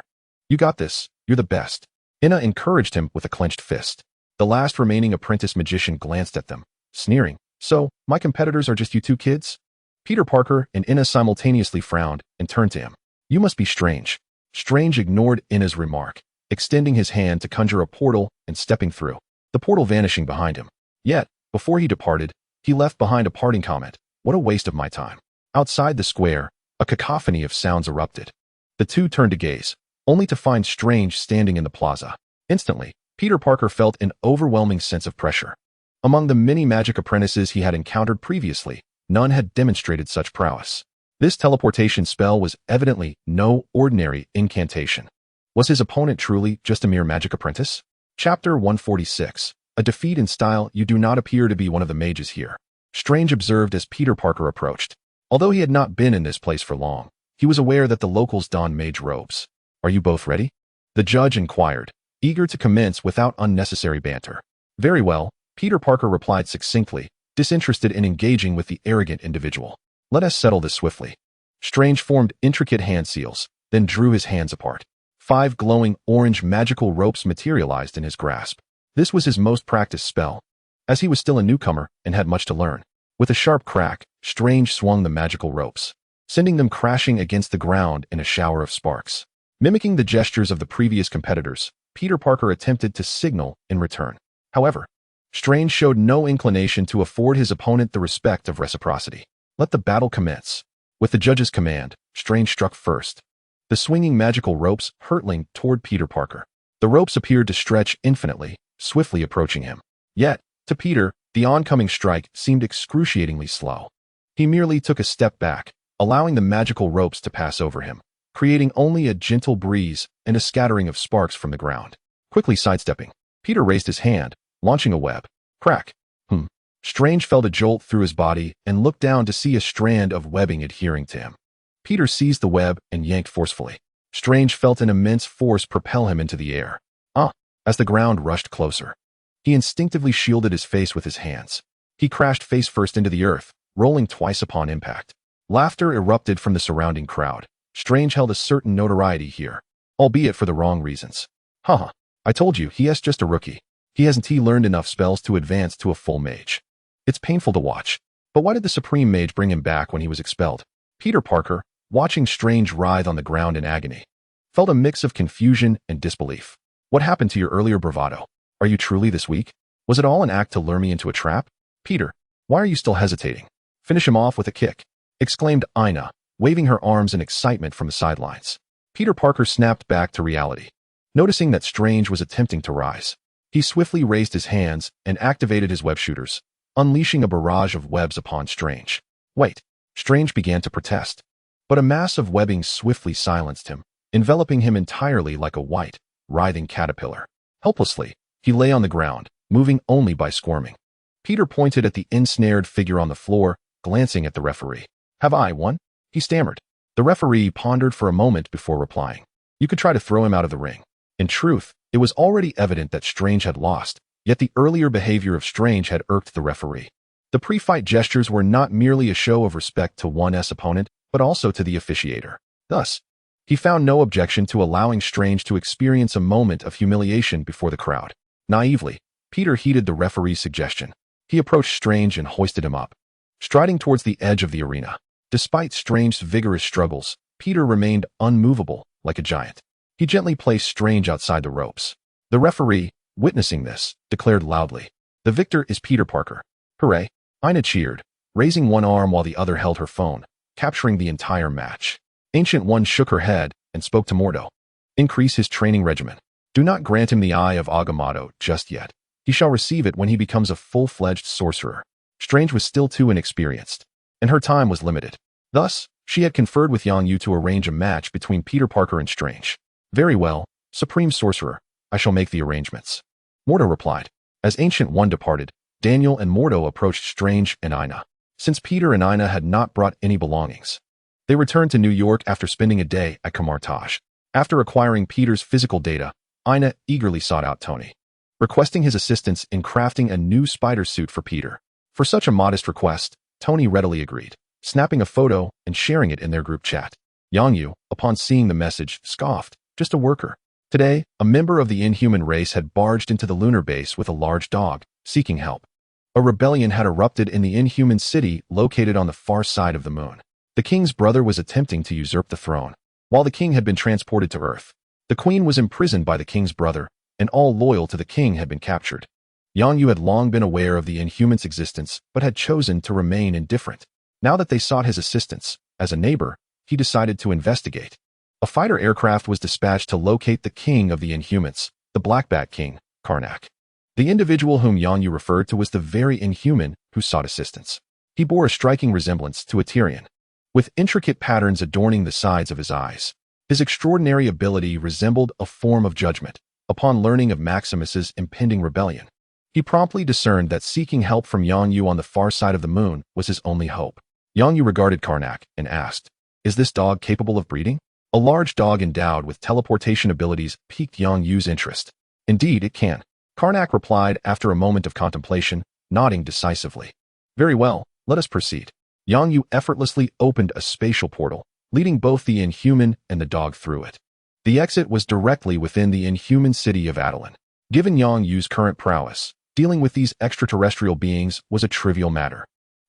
"You got this. You're the best." Ina encouraged him with a clenched fist. The last remaining apprentice magician glanced at them, sneering. "So, my competitors are just you two kids?" Peter Parker and Ina simultaneously frowned and turned to him. "You must be Strange." Strange ignored Ina's remark, extending his hand to conjure a portal and stepping through, the portal vanishing behind him. Yet, before he departed, he left behind a parting comment. "What a waste of my time." Outside the square, a cacophony of sounds erupted. The two turned to gaze, only to find Strange standing in the plaza. Instantly, Peter Parker felt an overwhelming sense of pressure. Among the many magic apprentices he had encountered previously, none had demonstrated such prowess. This teleportation spell was evidently no ordinary incantation. Was his opponent truly just a mere magic apprentice? Chapter 146. A defeat in style. "You do not appear to be one of the mages here," Strange observed as Peter Parker approached. Although he had not been in this place for long, he was aware that the locals donned mage robes. "Are you both ready?" the judge inquired, eager to commence without unnecessary banter. "Very well," Peter Parker replied succinctly, disinterested in engaging with the arrogant individual. "Let us settle this swiftly." Strange formed intricate hand seals, then drew his hands apart. 5 glowing orange magical ropes materialized in his grasp. This was his most practiced spell, as he was still a newcomer and had much to learn. With a sharp crack, Strange swung the magical ropes, sending them crashing against the ground in a shower of sparks. Mimicking the gestures of the previous competitors, Peter Parker attempted to signal in return. However, Strange showed no inclination to afford his opponent the respect of reciprocity. Let the battle commence. With the judge's command, Strange struck first, the swinging magical ropes hurtling toward Peter Parker. The ropes appeared to stretch infinitely, swiftly approaching him. Yet, to Peter, the oncoming strike seemed excruciatingly slow. He merely took a step back, allowing the magical ropes to pass over him, creating only a gentle breeze and a scattering of sparks from the ground. Quickly sidestepping, Peter raised his hand, launching a web. Crack. Strange felt a jolt through his body and looked down to see a strand of webbing adhering to him. Peter seized the web and yanked forcefully. Strange felt an immense force propel him into the air. As the ground rushed closer, he instinctively shielded his face with his hands. He crashed face first into the earth, rolling twice upon impact. Laughter erupted from the surrounding crowd. Strange held a certain notoriety here, albeit for the wrong reasons. I told you, he is just a rookie. He hasn't learned enough spells to advance to a full mage. It's painful to watch. But why did the Supreme Mage bring him back when he was expelled? Peter Parker, watching Strange writhe on the ground in agony, felt a mix of confusion and disbelief. What happened to your earlier bravado? Are you truly this weak? Was it all an act to lure me into a trap? Peter, why are you still hesitating? Finish him off with a kick, exclaimed Ina, waving her arms in excitement from the sidelines. Peter Parker snapped back to reality, noticing that Strange was attempting to rise. He swiftly raised his hands and activated his web shooters, unleashing a barrage of webs upon Strange. Wait, Strange began to protest, but a mass of webbing swiftly silenced him, enveloping him entirely like a white, writhing caterpillar. Helplessly, he lay on the ground, moving only by squirming. Peter pointed at the ensnared figure on the floor, glancing at the referee. "Have I won?" he stammered. The referee pondered for a moment before replying. "You could try to throw him out of the ring." In truth, it was already evident that Strange had lost, yet the earlier behavior of Strange had irked the referee. The pre-fight gestures were not merely a show of respect to one's opponent, but also to the officiator. Thus, he found no objection to allowing Strange to experience a moment of humiliation before the crowd. Naively, Peter heeded the referee's suggestion. He approached Strange and hoisted him up, striding towards the edge of the arena. Despite Strange's vigorous struggles, Peter remained unmovable, like a giant. He gently placed Strange outside the ropes. The referee, witnessing this, declared loudly, "The victor is Peter Parker." Hooray! Ina cheered, raising one arm while the other held her phone, capturing the entire match. Ancient One shook her head and spoke to Mordo. "Increase his training regimen. Do not grant him the Eye of Agamotto just yet. He shall receive it when he becomes a full-fledged sorcerer." Strange was still too inexperienced, and her time was limited. Thus, she had conferred with Yang Yu to arrange a match between Peter Parker and Strange. "Very well, Supreme Sorcerer, I shall make the arrangements," Mordo replied. As Ancient One departed, Daniel and Mordo approached Strange and Ina. Since Peter and Ina had not brought any belongings, they returned to New York after spending a day at Kamar-Taj. After acquiring Peter's physical data, Ina eagerly sought out Tony, requesting his assistance in crafting a new spider suit for Peter. For such a modest request, Tony readily agreed, snapping a photo and sharing it in their group chat. Yang Yu, upon seeing the message, scoffed. Just a worker. Today, a member of the inhuman race had barged into the lunar base with a large dog, seeking help. A rebellion had erupted in the inhuman city located on the far side of the moon. The king's brother was attempting to usurp the throne, while the king had been transported to Earth. The queen was imprisoned by the king's brother, and all loyal to the king had been captured. Yang Yu had long been aware of the Inhumans' existence, but had chosen to remain indifferent. Now that they sought his assistance, as a neighbor, he decided to investigate. A fighter aircraft was dispatched to locate the king of the Inhumans, the Black Bat King, Karnak. The individual whom Yang Yu referred to was the very Inhuman who sought assistance. He bore a striking resemblance to a Tyrian, with intricate patterns adorning the sides of his eyes. His extraordinary ability resembled a form of judgment. Upon learning of Maximus's impending rebellion, he promptly discerned that seeking help from Yang Yu on the far side of the moon was his only hope. Yang Yu regarded Karnak and asked, "Is this dog capable of breeding?" A large dog endowed with teleportation abilities piqued Yang Yu's interest. "Indeed, it can," Karnak replied after a moment of contemplation, nodding decisively. "Very well, let us proceed." Yang Yu effortlessly opened a spatial portal, leading both the Inhuman and the dog through it. The exit was directly within the Inhuman city of Adelan. Given Yang Yu's current prowess, dealing with these extraterrestrial beings was a trivial matter.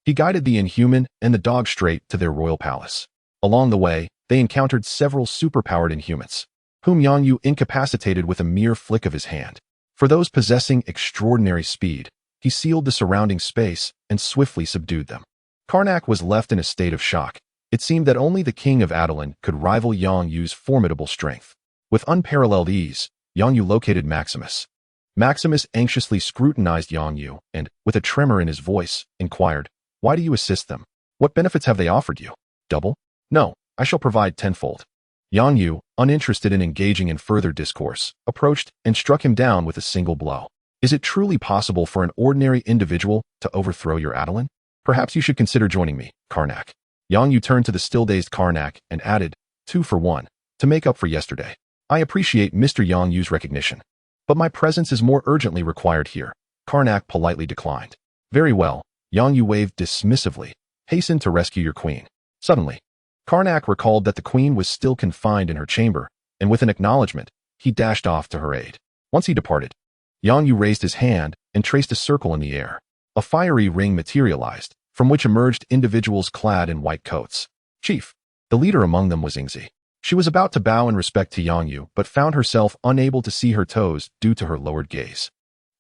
He guided the Inhuman and the dog straight to their royal palace. Along the way, they encountered several superpowered Inhumans, whom Yang Yu incapacitated with a mere flick of his hand. For those possessing extraordinary speed, he sealed the surrounding space and swiftly subdued them. Karnak was left in a state of shock. It seemed that only the king of Adelan could rival Yang Yu's formidable strength. With unparalleled ease, Yang Yu located Maximus. Maximus anxiously scrutinized Yang Yu and, with a tremor in his voice, inquired, "Why do you assist them? What benefits have they offered you? Double? No, I shall provide tenfold." Yang Yu, uninterested in engaging in further discourse, approached and struck him down with a single blow. "Is it truly possible for an ordinary individual to overthrow your Adelan? Perhaps you should consider joining me, Karnak." Yang Yu turned to the still-dazed Karnak and added, "2 for 1, to make up for yesterday. I appreciate Mr. Yang Yu's recognition, but my presence is more urgently required here." Karnak politely declined. "Very well," Yang Yu waved dismissively. "Hasten to rescue your queen." Suddenly, Karnak recalled that the queen was still confined in her chamber, and with an acknowledgement, he dashed off to her aid. Once he departed, Yang Yu raised his hand and traced a circle in the air. A fiery ring materialized, from which emerged individuals clad in white coats. Chief. The leader among them was Ingzi. She was about to bow in respect to Yang Yu, but found herself unable to see her toes due to her lowered gaze.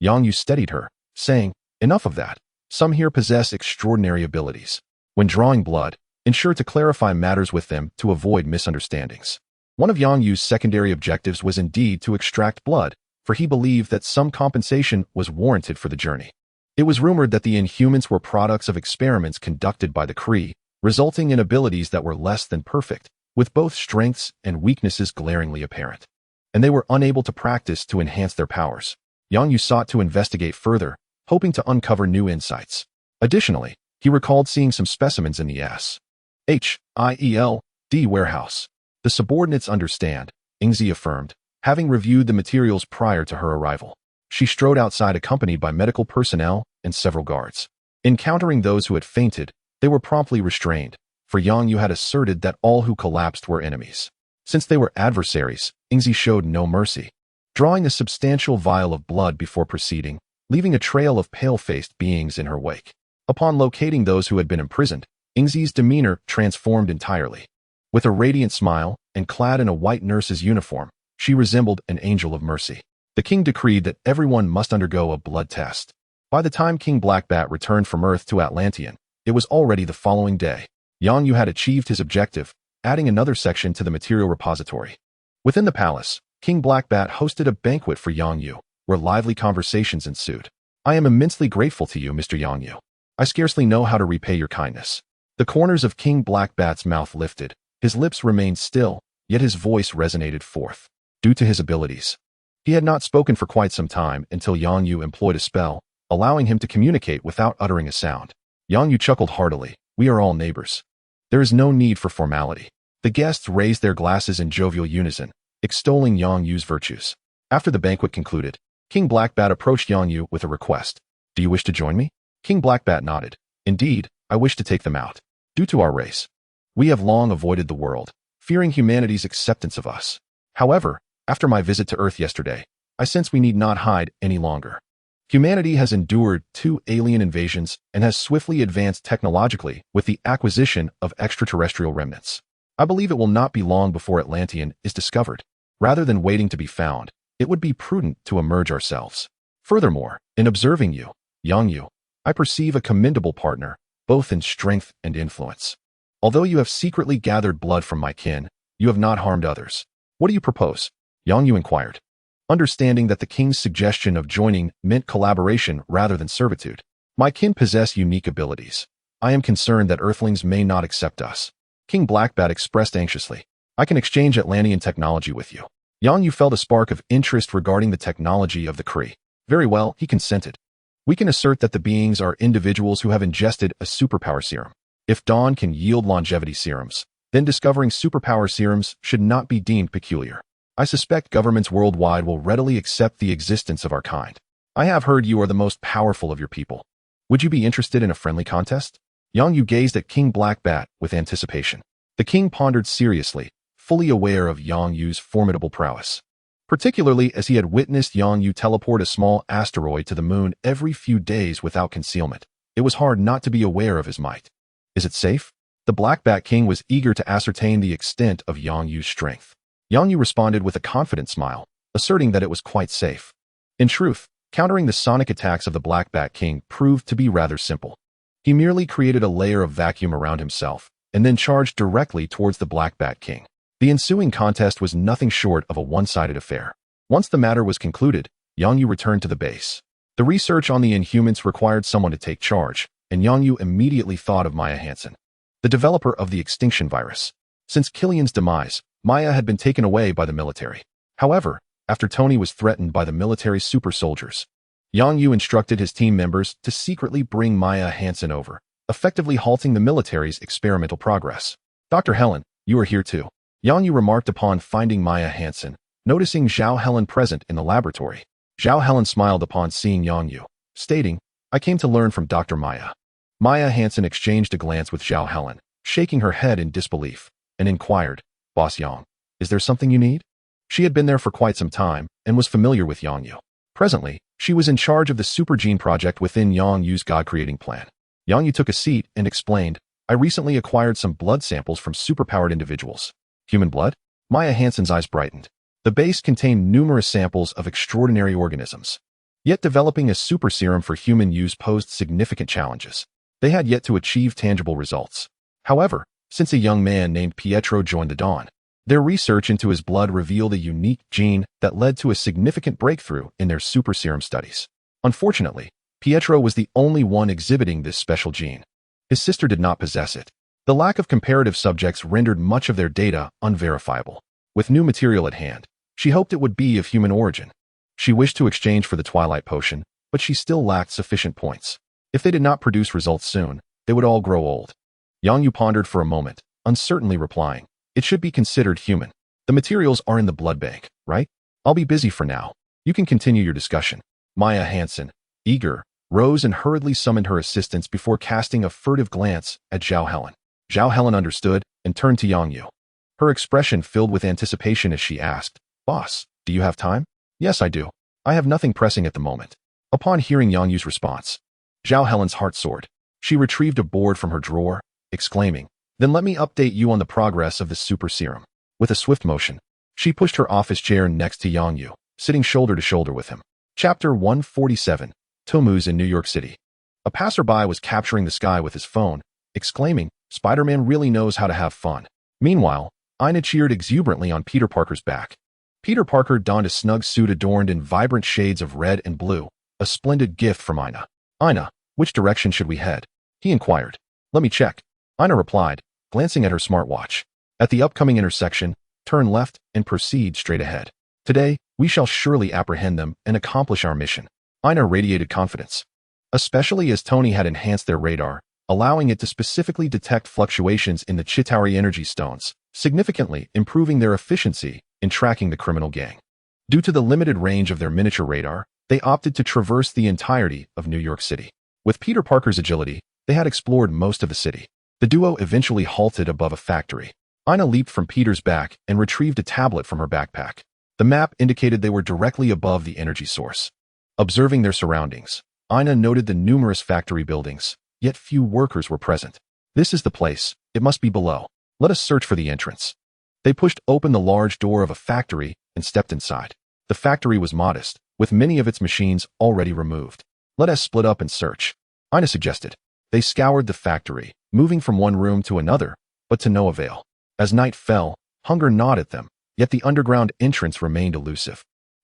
Yang Yu steadied her, saying, "Enough of that. Some here possess extraordinary abilities. When drawing blood, ensure to clarify matters with them to avoid misunderstandings." One of Yang Yu's secondary objectives was indeed to extract blood, for he believed that some compensation was warranted for the journey. It was rumored that the Inhumans were products of experiments conducted by the Kree, resulting in abilities that were less than perfect, with both strengths and weaknesses glaringly apparent. And they were unable to practice to enhance their powers. Yang Yu sought to investigate further, hoping to uncover new insights. Additionally, he recalled seeing some specimens in the S.H.I.E.L.D. warehouse. "The subordinates understand," Ingzi affirmed, having reviewed the materials prior to her arrival. She strode outside accompanied by medical personnel and several guards. Encountering those who had fainted, they were promptly restrained, for Yang Yu had asserted that all who collapsed were enemies. Since they were adversaries, Ingzi showed no mercy, drawing a substantial vial of blood before proceeding, leaving a trail of pale-faced beings in her wake. Upon locating those who had been imprisoned, Ingzi's demeanor transformed entirely. With a radiant smile and clad in a white nurse's uniform, she resembled an angel of mercy. The king decreed that everyone must undergo a blood test. By the time King Blackbat returned from Earth to Atlantean, it was already the following day. Yang Yu had achieved his objective, adding another section to the material repository. Within the palace, King Blackbat hosted a banquet for Yang Yu, where lively conversations ensued. "I am immensely grateful to you, Mr. Yang Yu. I scarcely know how to repay your kindness." The corners of King Blackbat's mouth lifted. His lips remained still, yet his voice resonated forth. Due to his abilities, he had not spoken for quite some time until Yang Yu employed a spell, allowing him to communicate without uttering a sound. Yang Yu chuckled heartily. "We are all neighbors. There is no need for formality." The guests raised their glasses in jovial unison, extolling Yang Yu's virtues. After the banquet concluded, King Blackbat approached Yang Yu with a request. "Do you wish to join me?" King Blackbat nodded. "Indeed, I wish to take them out. Due to our race, we have long avoided the world, fearing humanity's acceptance of us. However, after my visit to Earth yesterday, I sense we need not hide any longer. Humanity has endured 2 alien invasions and has swiftly advanced technologically with the acquisition of extraterrestrial remnants. I believe it will not be long before Atlantean is discovered. Rather than waiting to be found, it would be prudent to emerge ourselves. Furthermore, in observing you, Yang Yu, I perceive a commendable partner, both in strength and influence. Although you have secretly gathered blood from my kin, you have not harmed others. What do you propose? Yang Yu inquired. Understanding that the king's suggestion of joining meant collaboration rather than servitude. My kin possess unique abilities. I am concerned that Earthlings may not accept us. King Blackbat expressed anxiously. I can exchange Atlantean technology with you. Yang Yu felt a spark of interest regarding the technology of the Kree. Very well, he consented. We can assert that the beings are individuals who have ingested a superpower serum. If Dawn can yield longevity serums, then discovering superpower serums should not be deemed peculiar. I suspect governments worldwide will readily accept the existence of our kind. I have heard you are the most powerful of your people. Would you be interested in a friendly contest? Yang Yu gazed at King Blackbat with anticipation. The king pondered seriously, fully aware of Yang Yu's formidable prowess. Particularly as he had witnessed Yang Yu teleport a small asteroid to the moon every few days without concealment. It was hard not to be aware of his might. Is it safe? The Blackbat King was eager to ascertain the extent of Yang Yu's strength. Yang Yu responded with a confident smile, asserting that it was quite safe. In truth, countering the sonic attacks of the Blackbat King proved to be rather simple. He merely created a layer of vacuum around himself, and then charged directly towards the Blackbat King. The ensuing contest was nothing short of a one-sided affair. Once the matter was concluded, Yang Yu returned to the base. The research on the Inhumans required someone to take charge, and Yang Yu immediately thought of Maya Hansen, the developer of the extinction virus. Since Killian's demise, Maya had been taken away by the military. However, after Tony was threatened by the military's super soldiers, Yang Yu instructed his team members to secretly bring Maya Hansen over, effectively halting the military's experimental progress. Dr. Helen, you are here too. Yang Yu remarked upon finding Maya Hansen, noticing Zhao Helen present in the laboratory. Zhao Helen smiled upon seeing Yang Yu, stating, I came to learn from Dr. Maya. Maya Hansen exchanged a glance with Zhao Helen, shaking her head in disbelief, and inquired, Boss Yang, is there something you need? She had been there for quite some time and was familiar with Yang Yu. Presently, she was in charge of the super gene project within Yang Yu's God-creating plan. Yang Yu took a seat and explained, I recently acquired some blood samples from superpowered individuals. Human blood? Maya Hansen's eyes brightened. The base contained numerous samples of extraordinary organisms. Yet developing a super serum for human use posed significant challenges. They had yet to achieve tangible results. However, since a young man named Pietro joined the Dawn, their research into his blood revealed a unique gene that led to a significant breakthrough in their super serum studies. Unfortunately, Pietro was the only one exhibiting this special gene. His sister did not possess it. The lack of comparative subjects rendered much of their data unverifiable. With new material at hand, she hoped it would be of human origin. She wished to exchange for the Twilight Potion, but she still lacked sufficient points. If they did not produce results soon, they would all grow old. Yang Yu pondered for a moment, uncertainly replying, it should be considered human. The materials are in the blood bank, right? I'll be busy for now. You can continue your discussion. Maya Hansen, eager, rose and hurriedly summoned her assistants before casting a furtive glance at Zhao Helen. Zhao Helen understood and turned to Yang Yu. Her expression filled with anticipation as she asked, Boss, do you have time? Yes, I do. I have nothing pressing at the moment. Upon hearing Yang Yu's response, Zhao Helen's heart soared. She retrieved a board from her drawer, exclaiming, then let me update you on the progress of the super serum. With a swift motion, she pushed her office chair next to Yang Yu, sitting shoulder to shoulder with him. Chapter 147, Tomu's in New York City. A passerby was capturing the sky with his phone, exclaiming, Spider-Man really knows how to have fun. Meanwhile, Ina cheered exuberantly on Peter Parker's back. Peter Parker donned a snug suit adorned in vibrant shades of red and blue, a splendid gift from Ina. Ina, which direction should we head? He inquired. Let me check. Ina replied, glancing at her smartwatch. At the upcoming intersection, turn left and proceed straight ahead. Today, we shall surely apprehend them and accomplish our mission. Ina radiated confidence, especially as Tony had enhanced their radar, allowing it to specifically detect fluctuations in the Chitauri energy stones, significantly improving their efficiency in tracking the criminal gang. Due to the limited range of their miniature radar, they opted to traverse the entirety of New York City. With Peter Parker's agility, they had explored most of the city. The duo eventually halted above a factory. Ina leaped from Peter's back and retrieved a tablet from her backpack. The map indicated they were directly above the energy source. Observing their surroundings, Ina noted the numerous factory buildings, yet few workers were present. This is the place. It must be below. Let us search for the entrance. They pushed open the large door of a factory and stepped inside. The factory was modest, with many of its machines already removed. Let us split up and search, Ina suggested. They scoured the factory, moving from one room to another, but to no avail. As night fell, hunger gnawed at them, yet the underground entrance remained elusive.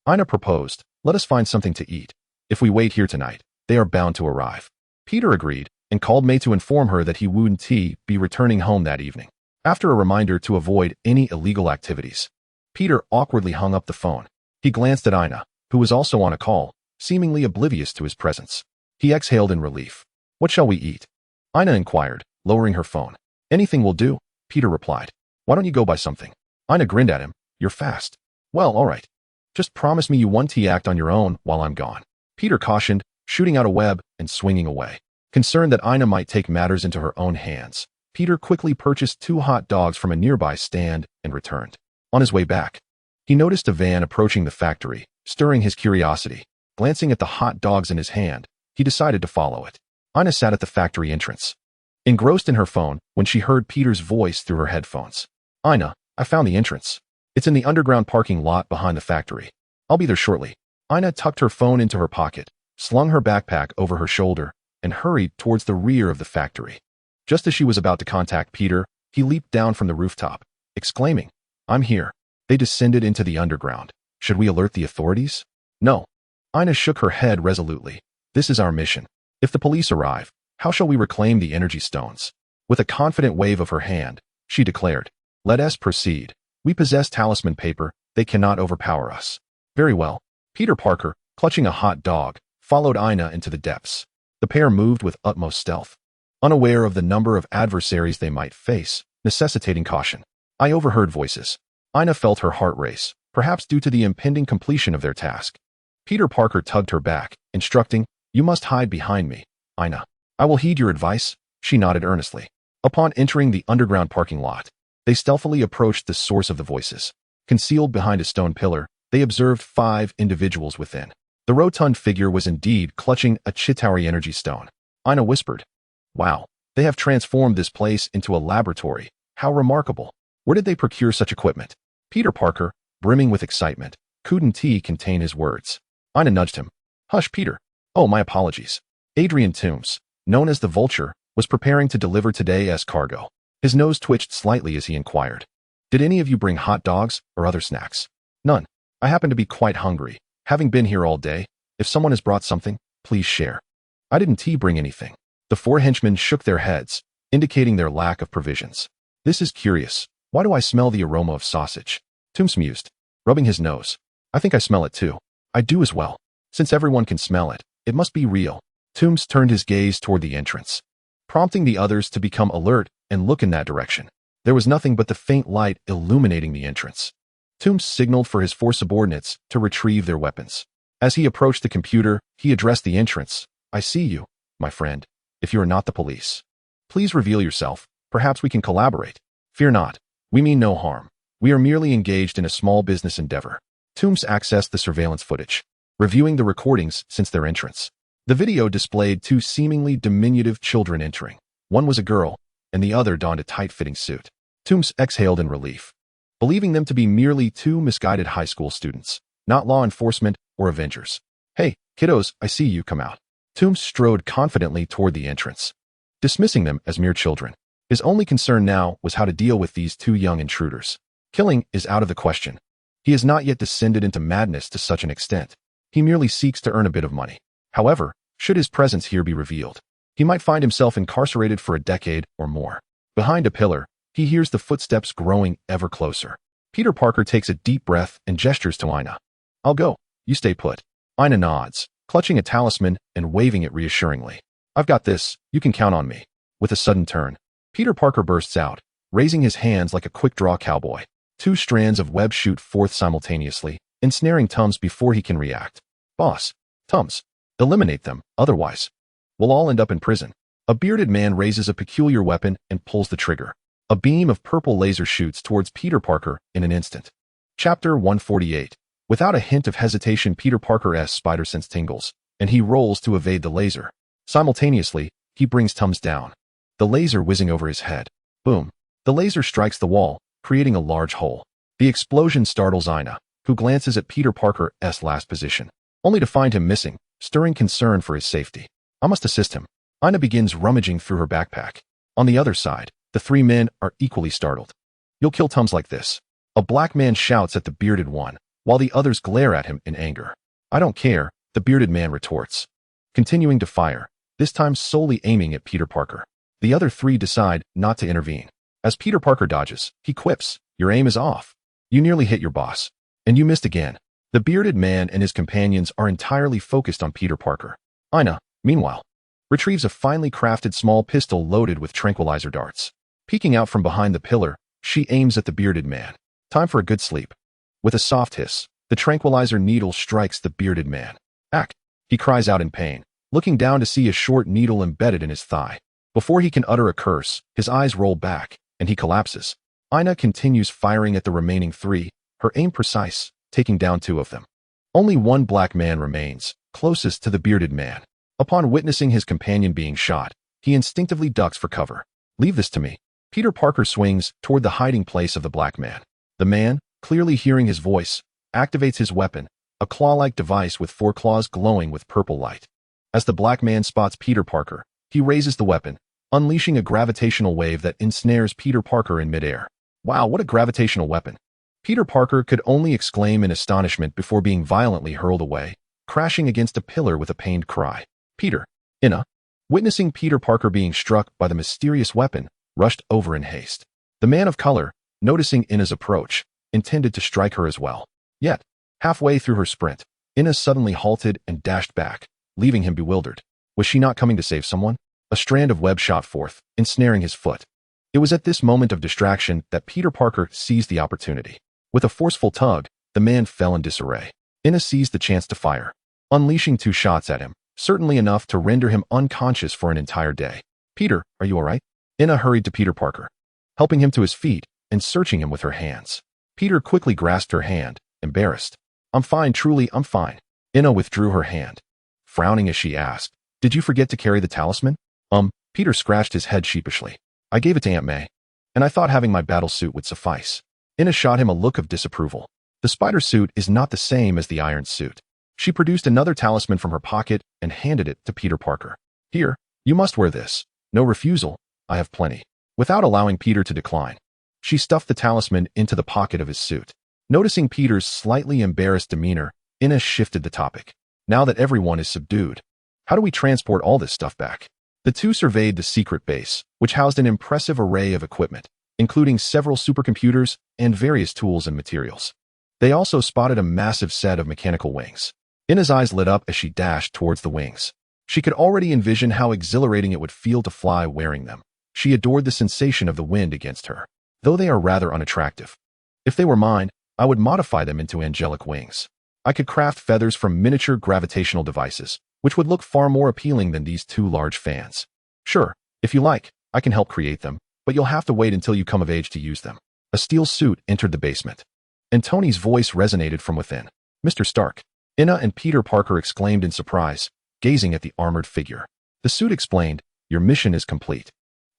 Ina proposed, let us find something to eat. If we wait here tonight, they are bound to arrive. Peter agreed, and called May to inform her that he wouldn't be returning home that evening. After a reminder to avoid any illegal activities, Peter awkwardly hung up the phone. He glanced at Ina, who was also on a call, seemingly oblivious to his presence. He exhaled in relief. What shall we eat? Ina inquired, lowering her phone. Anything will do, Peter replied. Why don't you go buy something? Ina grinned at him. You're fast. Well, all right. Just promise me you won't act on your own while I'm gone. Peter cautioned, shooting out a web and swinging away. Concerned that Ina might take matters into her own hands, Peter quickly purchased 2 hot dogs from a nearby stand and returned. On his way back, he noticed a van approaching the factory, stirring his curiosity. Glancing at the hot dogs in his hand, he decided to follow it. Ina sat at the factory entrance, engrossed in her phone when she heard Peter's voice through her headphones. Ina, I found the entrance. It's in the underground parking lot behind the factory. I'll be there shortly. Ina tucked her phone into her pocket, slung her backpack over her shoulder, and hurried towards the rear of the factory. Just as she was about to contact Peter, he leaped down from the rooftop, exclaiming, I'm here. They descended into the underground. Should we alert the authorities? No. Ina shook her head resolutely. This is our mission. If the police arrive, how shall we reclaim the energy stones? With a confident wave of her hand, she declared, let us proceed. We possess talisman paper. They cannot overpower us. Very well. Peter Parker, clutching a hot dog, followed Ina into the depths. The pair moved with utmost stealth, unaware of the number of adversaries they might face, necessitating caution. I overheard voices. Ina felt her heart race, perhaps due to the impending completion of their task. Peter Parker tugged her back, instructing, you must hide behind me, Ina. I will heed your advice, she nodded earnestly. Upon entering the underground parking lot, they stealthily approached the source of the voices. Concealed behind a stone pillar, they observed 5 individuals within. The rotund figure was indeed clutching a Chitauri energy stone. Ina whispered, wow, they have transformed this place into a laboratory. How remarkable. Where did they procure such equipment? Peter Parker, brimming with excitement, couldn't contain his words. Ina nudged him. Hush, Peter. Oh, my apologies. Adrian Toombs, known as the Vulture, was preparing to deliver today as cargo. His nose twitched slightly as he inquired, did any of you bring hot dogs or other snacks? None. I happen to be quite hungry. Having been here all day, if someone has brought something, please share. I didn't bring anything. The 4 henchmen shook their heads, indicating their lack of provisions. This is curious. Why do I smell the aroma of sausage? Toombs mused, rubbing his nose. I think I smell it too. I do as well. Since everyone can smell it, it must be real. Toombs turned his gaze toward the entrance, prompting the others to become alert and look in that direction. There was nothing but the faint light illuminating the entrance. Toombs signaled for his 4 subordinates to retrieve their weapons. As he approached the computer, he addressed the entrance. I see you, my friend. If you are not the police, please reveal yourself. Perhaps we can collaborate. Fear not. We mean no harm. We are merely engaged in a small business endeavor. Toombs accessed the surveillance footage, reviewing the recordings since their entrance. The video displayed 2 seemingly diminutive children entering. One was a girl, and the other donned a tight-fitting suit. Toombs exhaled in relief, believing them to be merely 2 misguided high school students, not law enforcement or Avengers. Hey, kiddos, I see you, come out. Toombs strode confidently toward the entrance, dismissing them as mere children. His only concern now was how to deal with these 2 young intruders. Killing is out of the question. He has not yet descended into madness to such an extent. He merely seeks to earn a bit of money. However, should his presence here be revealed, he might find himself incarcerated for a decade or more. Behind a pillar, he hears the footsteps growing ever closer. Peter Parker takes a deep breath and gestures to Ina. I'll go. You stay put. Ina nods, clutching a talisman and waving it reassuringly. I've got this. You can count on me. With a sudden turn, Peter Parker bursts out, raising his hands like a quick-draw cowboy. 2 strands of web shoot forth simultaneously, ensnaring Toombs before he can react. Boss. Toombs. Eliminate them, otherwise we'll all end up in prison. A bearded man raises a peculiar weapon and pulls the trigger. A beam of purple laser shoots towards Peter Parker in an instant. Chapter 148. Without a hint of hesitation, Peter Parker's spider sense tingles, and he rolls to evade the laser. Simultaneously, he brings Tums down, the laser whizzing over his head. Boom. The laser strikes the wall, creating a large hole. The explosion startles Ina, who glances at Peter Parker's last position, only to find him missing, stirring concern for his safety. I must assist him. Ina begins rummaging through her backpack. On the other side, the three men are equally startled. You'll kill Tums like this? A black man shouts at the bearded one, while the others glare at him in anger. I don't care, the bearded man retorts, continuing to fire, this time solely aiming at Peter Parker. The other three decide not to intervene. As Peter Parker dodges, he quips, your aim is off. You nearly hit your boss. And you missed again. The bearded man and his companions are entirely focused on Peter Parker. Ina, meanwhile, retrieves a finely crafted small pistol loaded with tranquilizer darts. Peeking out from behind the pillar, she aims at the bearded man. Time for a good sleep. With a soft hiss, the tranquilizer needle strikes the bearded man. Ack! He cries out in pain, looking down to see a short needle embedded in his thigh. Before he can utter a curse, his eyes roll back, and he collapses. Ina continues firing at the remaining three, her aim precise, taking down two of them. Only one black man remains, closest to the bearded man. Upon witnessing his companion being shot, he instinctively ducks for cover. Leave this to me. Peter Parker swings toward the hiding place of the black man. The man, clearly hearing his voice, activates his weapon, a claw-like device with 4 claws glowing with purple light. As the black man spots Peter Parker, he raises the weapon, unleashing a gravitational wave that ensnares Peter Parker in midair. Wow, what a gravitational weapon! Peter Parker could only exclaim in astonishment before being violently hurled away, crashing against a pillar with a pained cry. Peter, Ina, witnessing Peter Parker being struck by the mysterious weapon, rushed over in haste. The man of color, noticing Ina's approach, intended to strike her as well. Yet, halfway through her sprint, Ina suddenly halted and dashed back, leaving him bewildered. Was she not coming to save someone? A strand of web shot forth, ensnaring his foot. It was at this moment of distraction that Peter Parker seized the opportunity. With a forceful tug, the man fell in disarray. Ina seized the chance to fire, unleashing 2 shots at him, certainly enough to render him unconscious for an entire day. Peter, are you all right? Ina hurried to Peter Parker, helping him to his feet and searching him with her hands. Peter quickly grasped her hand, embarrassed. I'm fine, truly, I'm fine. Ina withdrew her hand, frowning as she asked, did you forget to carry the talisman? Peter scratched his head sheepishly. I gave it to Aunt May, and I thought having my battle suit would suffice. Ina shot him a look of disapproval. The spider suit is not the same as the iron suit. She produced another talisman from her pocket and handed it to Peter Parker. Here, you must wear this. No refusal, I have plenty. Without allowing Peter to decline, she stuffed the talisman into the pocket of his suit. Noticing Peter's slightly embarrassed demeanor, Ina shifted the topic. Now that everyone is subdued, how do we transport all this stuff back? The two surveyed the secret base, which housed an impressive array of equipment, including several supercomputers and various tools and materials. They also spotted a massive set of mechanical wings. Ina's eyes lit up as she dashed towards the wings. She could already envision how exhilarating it would feel to fly wearing them. She adored the sensation of the wind against her, though they are rather unattractive. If they were mine, I would modify them into angelic wings. I could craft feathers from miniature gravitational devices, which would look far more appealing than these 2 large fans. Sure, if you like, I can help create them, but you'll have to wait until you come of age to use them. A steel suit entered the basement, and Tony's voice resonated from within. Mr. Stark. Ina and Peter Parker exclaimed in surprise, gazing at the armored figure. The suit explained, your mission is complete.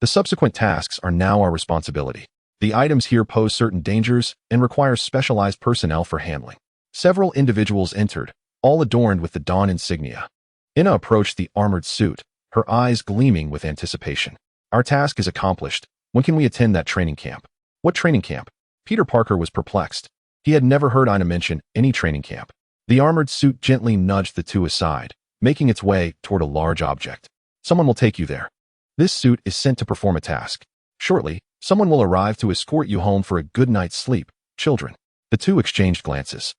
The subsequent tasks are now our responsibility. The items here pose certain dangers and require specialized personnel for handling. Several individuals entered, all adorned with the Dawn insignia. Ina approached the armored suit, her eyes gleaming with anticipation. Our task is accomplished. When can we attend that training camp? What training camp? Peter Parker was perplexed. He had never heard Ina mention any training camp. The armored suit gently nudged the two aside, making its way toward a large object. Someone will take you there. This suit is sent to perform a task. Shortly, someone will arrive to escort you home for a good night's sleep, children. The two exchanged glances,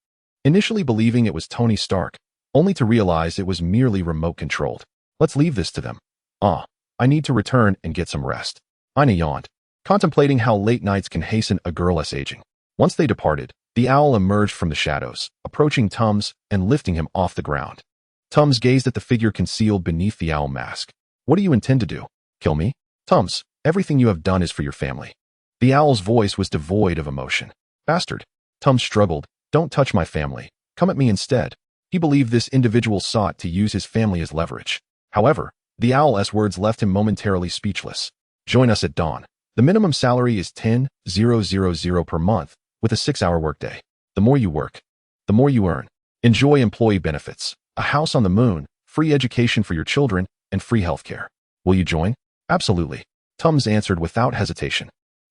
initially believing it was Tony Stark, only to realize it was merely remote-controlled. Let's leave this to them. I need to return and get some rest. Ina yawned, contemplating how late nights can hasten a girl's aging. Once they departed, the owl emerged from the shadows, approaching Tums and lifting him off the ground. Tums gazed at the figure concealed beneath the owl mask. What do you intend to do? Kill me? Tums, everything you have done is for your family. The owl's voice was devoid of emotion. Bastard. Tums struggled. Don't touch my family. Come at me instead. He believed this individual sought to use his family as leverage. However, the owl's words left him momentarily speechless. Join us at dawn. The minimum salary is 10,000 per month, with a 6-hour workday. The more you work, the more you earn. Enjoy employee benefits, a house on the moon, free education for your children, and free healthcare. Will you join? Absolutely. Tums answered without hesitation.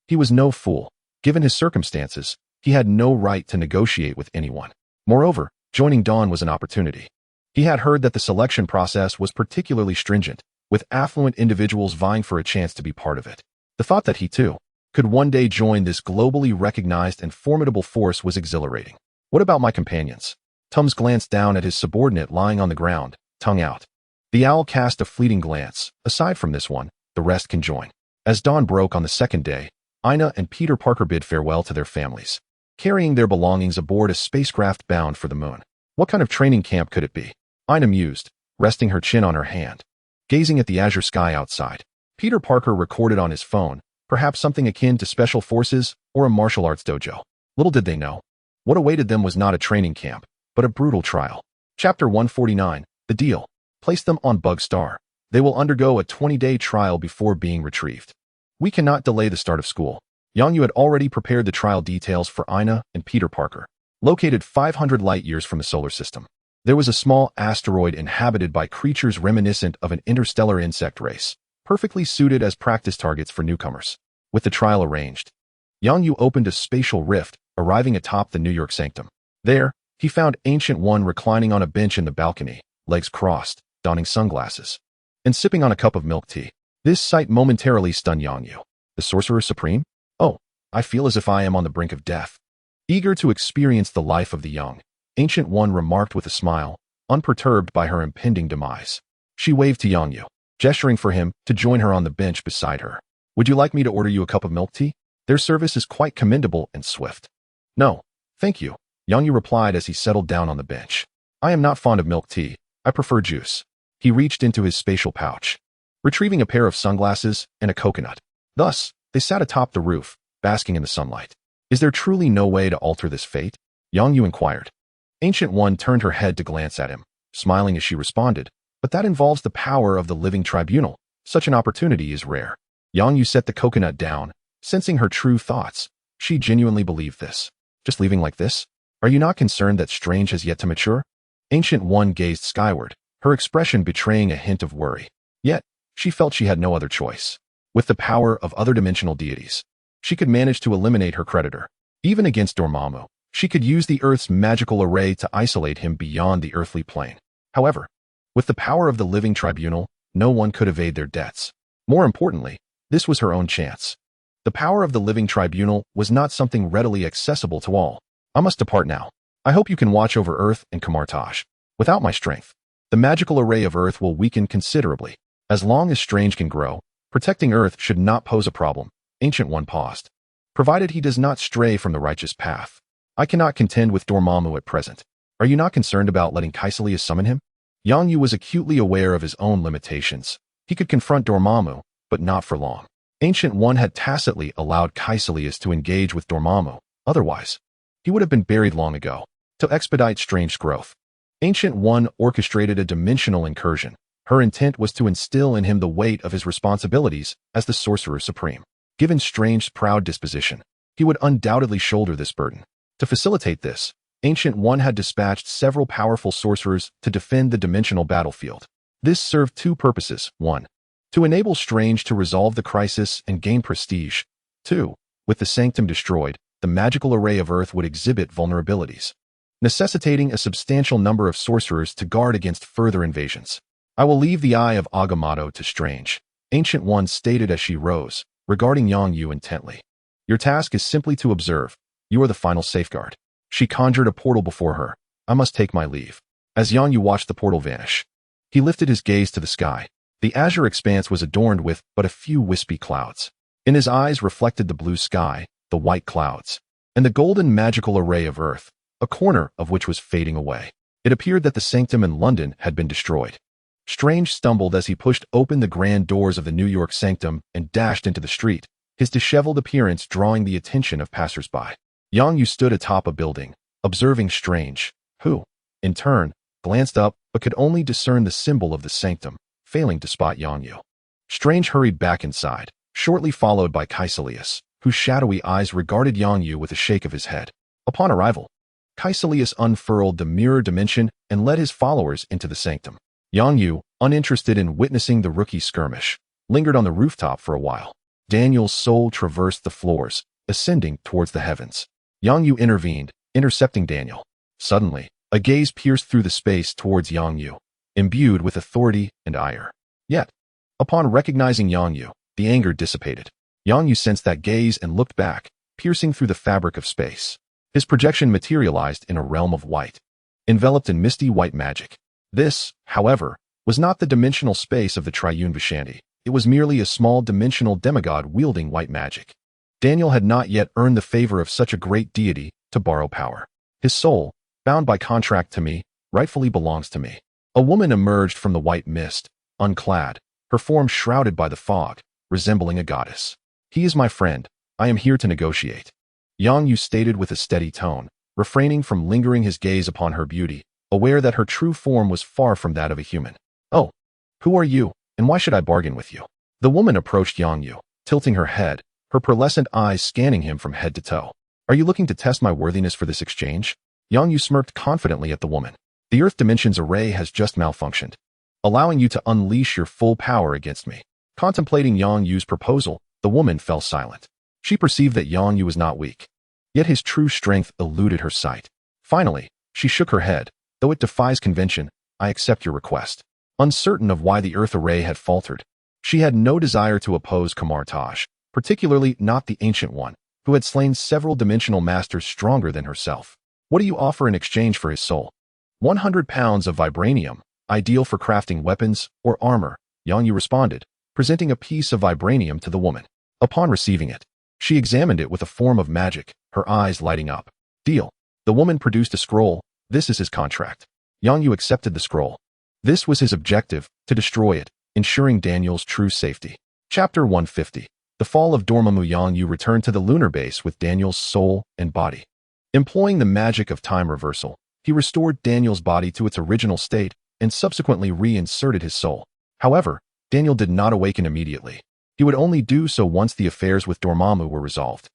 He was no fool. Given his circumstances, he had no right to negotiate with anyone. Moreover, joining Dawn was an opportunity. He had heard that the selection process was particularly stringent, with affluent individuals vying for a chance to be part of it. The thought that he, too, could one day join this globally recognized and formidable force was exhilarating. What about my companions? Tums glanced down at his subordinate lying on the ground, tongue out. The owl cast a fleeting glance. Aside from this one, the rest can join. As dawn broke on the second day, Ina and Peter Parker bid farewell to their families, carrying their belongings aboard a spacecraft bound for the moon. What kind of training camp could it be? Ina mused, resting her chin on her hand, gazing at the azure sky outside. Peter Parker recorded on his phone, perhaps something akin to special forces or a martial arts dojo. Little did they know, what awaited them was not a training camp, but a brutal trial. Chapter 149, The Deal. Place them on Bug Star. They will undergo a 20-day trial before being retrieved. We cannot delay the start of school. Yangyu had already prepared the trial details for Ina and Peter Parker. Located 500 light-years from the solar system, there was a small asteroid inhabited by creatures reminiscent of an interstellar insect race, perfectly suited as practice targets for newcomers. With the trial arranged, Yangyu opened a spatial rift, arriving atop the New York sanctum. There, he found Ancient One reclining on a bench in the balcony, legs crossed, donning sunglasses, and sipping on a cup of milk tea. This sight momentarily stunned Yangyu. The Sorcerer Supreme? Oh, I feel as if I am on the brink of death. Eager to experience the life of the young, Ancient One remarked with a smile, unperturbed by her impending demise. She waved to Yangyu, gesturing for him to join her on the bench beside her. Would you like me to order you a cup of milk tea? Their service is quite commendable and swift. No, thank you, Yangyu replied as he settled down on the bench. I am not fond of milk tea. I prefer juice. He reached into his spatial pouch, retrieving a pair of sunglasses and a coconut. Thus, they sat atop the roof, basking in the sunlight. Is there truly no way to alter this fate? Yangyu inquired. Ancient One turned her head to glance at him, smiling as she responded, but that involves the power of the living tribunal. Such an opportunity is rare. Yangyu set the coconut down, sensing her true thoughts. She genuinely believed this. Just leaving like this? Are you not concerned that Strange has yet to mature? Ancient One gazed skyward, her expression betraying a hint of worry. Yet, she felt she had no other choice. With the power of other dimensional deities, she could manage to eliminate her creditor. Even against Dormammu, she could use the Earth's magical array to isolate him beyond the earthly plane. However, with the power of the living tribunal, no one could evade their debts. More importantly, this was her own chance. The power of the living tribunal was not something readily accessible to all. I must depart now. I hope you can watch over Earth and Kamar-Taj. Without my strength, the magical array of Earth will weaken considerably. As long as Strange can grow, protecting Earth should not pose a problem. Ancient One paused. Provided he does not stray from the righteous path. I cannot contend with Dormammu at present. Are you not concerned about letting Kaecilius summon him? Yangyu was acutely aware of his own limitations. He could confront Dormammu, but not for long. Ancient One had tacitly allowed Kaecilius to engage with Dormammu. Otherwise, he would have been buried long ago. To expedite Strange's growth, Ancient One orchestrated a dimensional incursion. Her intent was to instill in him the weight of his responsibilities as the Sorcerer Supreme. Given Strange's proud disposition, he would undoubtedly shoulder this burden. To facilitate this, Ancient One had dispatched several powerful sorcerers to defend the dimensional battlefield. This served two purposes. 1. To enable Strange to resolve the crisis and gain prestige. 2. With the sanctum destroyed, the magical array of Earth would exhibit vulnerabilities, necessitating a substantial number of sorcerers to guard against further invasions. I will leave the Eye of Agamotto to Strange, Ancient One stated as she rose, regarding Yangyu intently. Your task is simply to observe. You are the final safeguard. She conjured a portal before her. I must take my leave. As Yangyu watched the portal vanish, he lifted his gaze to the sky. The azure expanse was adorned with but a few wispy clouds. In his eyes reflected the blue sky, the white clouds, and the golden magical array of Earth, a corner of which was fading away. It appeared that the sanctum in London had been destroyed. Strange stumbled as he pushed open the grand doors of the New York sanctum and dashed into the street, his disheveled appearance drawing the attention of passers-by. Yangyu stood atop a building, observing Strange, who, in turn, glanced up but could only discern the symbol of the sanctum, failing to spot Yang Yu. Strange hurried back inside, shortly followed by Kaecilius, whose shadowy eyes regarded Yang Yu with a shake of his head. Upon arrival, Kaecilius unfurled the mirror dimension and led his followers into the sanctum. Yang Yu, uninterested in witnessing the rookie skirmish, lingered on the rooftop for a while. Daniel's soul traversed the floors, ascending towards the heavens. Yang Yu intervened, intercepting Daniel. Suddenly, a gaze pierced through the space towards Yang Yu, imbued with authority and ire. Yet, upon recognizing Yang Yu, the anger dissipated. Yang Yu sensed that gaze and looked back, piercing through the fabric of space. His projection materialized in a realm of white, enveloped in misty white magic. This, however, was not the dimensional space of the Triune Vishanti. It was merely a small dimensional demigod wielding white magic. Daniel had not yet earned the favor of such a great deity to borrow power. His soul, bound by contract to me, rightfully belongs to me. A woman emerged from the white mist, unclad, her form shrouded by the fog, resembling a goddess. He is my friend. I am here to negotiate. Yang Yu stated with a steady tone, refraining from lingering his gaze upon her beauty, aware that her true form was far from that of a human. Oh, who are you, and why should I bargain with you? The woman approached Yang Yu, tilting her head, her pearlescent eyes scanning him from head to toe. Are you looking to test my worthiness for this exchange? Yang Yu smirked confidently at the woman. The Earth Dimension's array has just malfunctioned, allowing you to unleash your full power against me. Contemplating Yang Yu's proposal, the woman fell silent. She perceived that Yang Yu was not weak, yet his true strength eluded her sight. Finally, she shook her head. Though it defies convention, I accept your request. Uncertain of why the Earth array had faltered, she had no desire to oppose Kamar-Taj, particularly not the Ancient One, who had slain several dimensional masters stronger than herself. What do you offer in exchange for his soul? 100 pounds of vibranium, ideal for crafting weapons or armor, Yang Yu responded, presenting a piece of vibranium to the woman. Upon receiving it, she examined it with a form of magic, her eyes lighting up. Deal. The woman produced a scroll. This is his contract. Yang Yu accepted the scroll. This was his objective, to destroy it, ensuring Daniel's true safety. Chapter 150. The fall of Dormammu. Yang Yu returned to the lunar base with Daniel's soul and body. Employing the magic of time reversal, he restored Daniel's body to its original state and subsequently reinserted his soul. However, Daniel did not awaken immediately. He would only do so once the affairs with Dormammu were resolved.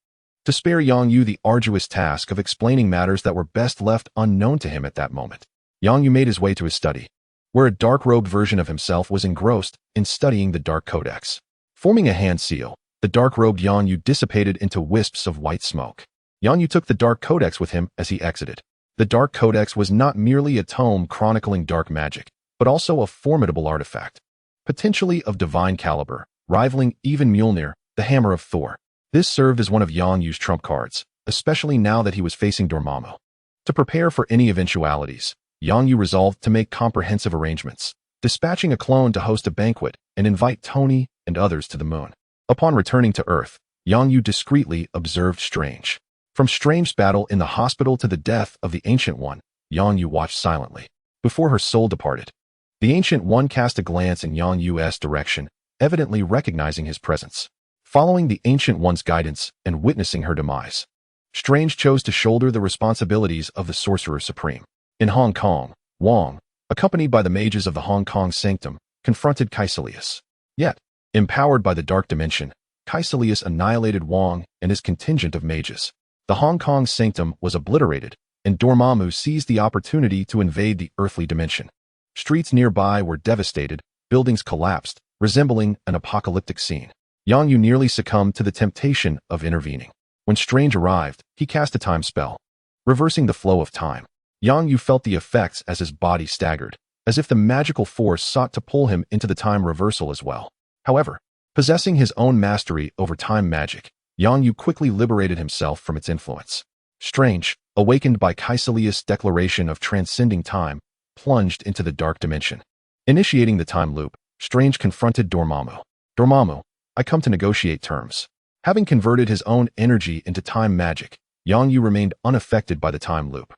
To spare Yang Yu the arduous task of explaining matters that were best left unknown to him at that moment, Yang Yu made his way to his study, where a dark-robed version of himself was engrossed in studying the Dark Codex. Forming a hand seal, the dark-robed Yang Yu dissipated into wisps of white smoke. Yang Yu took the Dark Codex with him as he exited. The Dark Codex was not merely a tome chronicling dark magic, but also a formidable artifact, potentially of divine caliber, rivaling even Mjolnir, the hammer of Thor. This served as one of Yang Yu's trump cards, especially now that he was facing Dormammu. To prepare for any eventualities, Yang Yu resolved to make comprehensive arrangements, dispatching a clone to host a banquet and invite Tony and others to the moon. Upon returning to Earth, Yang Yu discreetly observed Strange. From Strange's battle in the hospital to the death of the Ancient One, Yang Yu watched silently. Before her soul departed, the Ancient One cast a glance in Yang Yu's direction, evidently recognizing his presence. Following the Ancient One's guidance and witnessing her demise, Strange chose to shoulder the responsibilities of the Sorcerer Supreme. In Hong Kong, Wong, accompanied by the mages of the Hong Kong Sanctum, confronted Kaecilius. Yet, empowered by the Dark Dimension, Kaecilius annihilated Wong and his contingent of mages. The Hong Kong Sanctum was obliterated, and Dormammu seized the opportunity to invade the earthly dimension. Streets nearby were devastated, buildings collapsed, resembling an apocalyptic scene. Yang Yu nearly succumbed to the temptation of intervening. When Strange arrived, he cast a time spell, reversing the flow of time. Yang Yu felt the effects as his body staggered, as if the magical force sought to pull him into the time reversal as well. However, possessing his own mastery over time magic, Yang Yu quickly liberated himself from its influence. Strange, awakened by Kaecilius' declaration of transcending time, plunged into the dark dimension. Initiating the time loop, Strange confronted Dormammu. Dormammu, I come to negotiate terms. Having converted his own energy into time magic, Yang Yu remained unaffected by the time loop.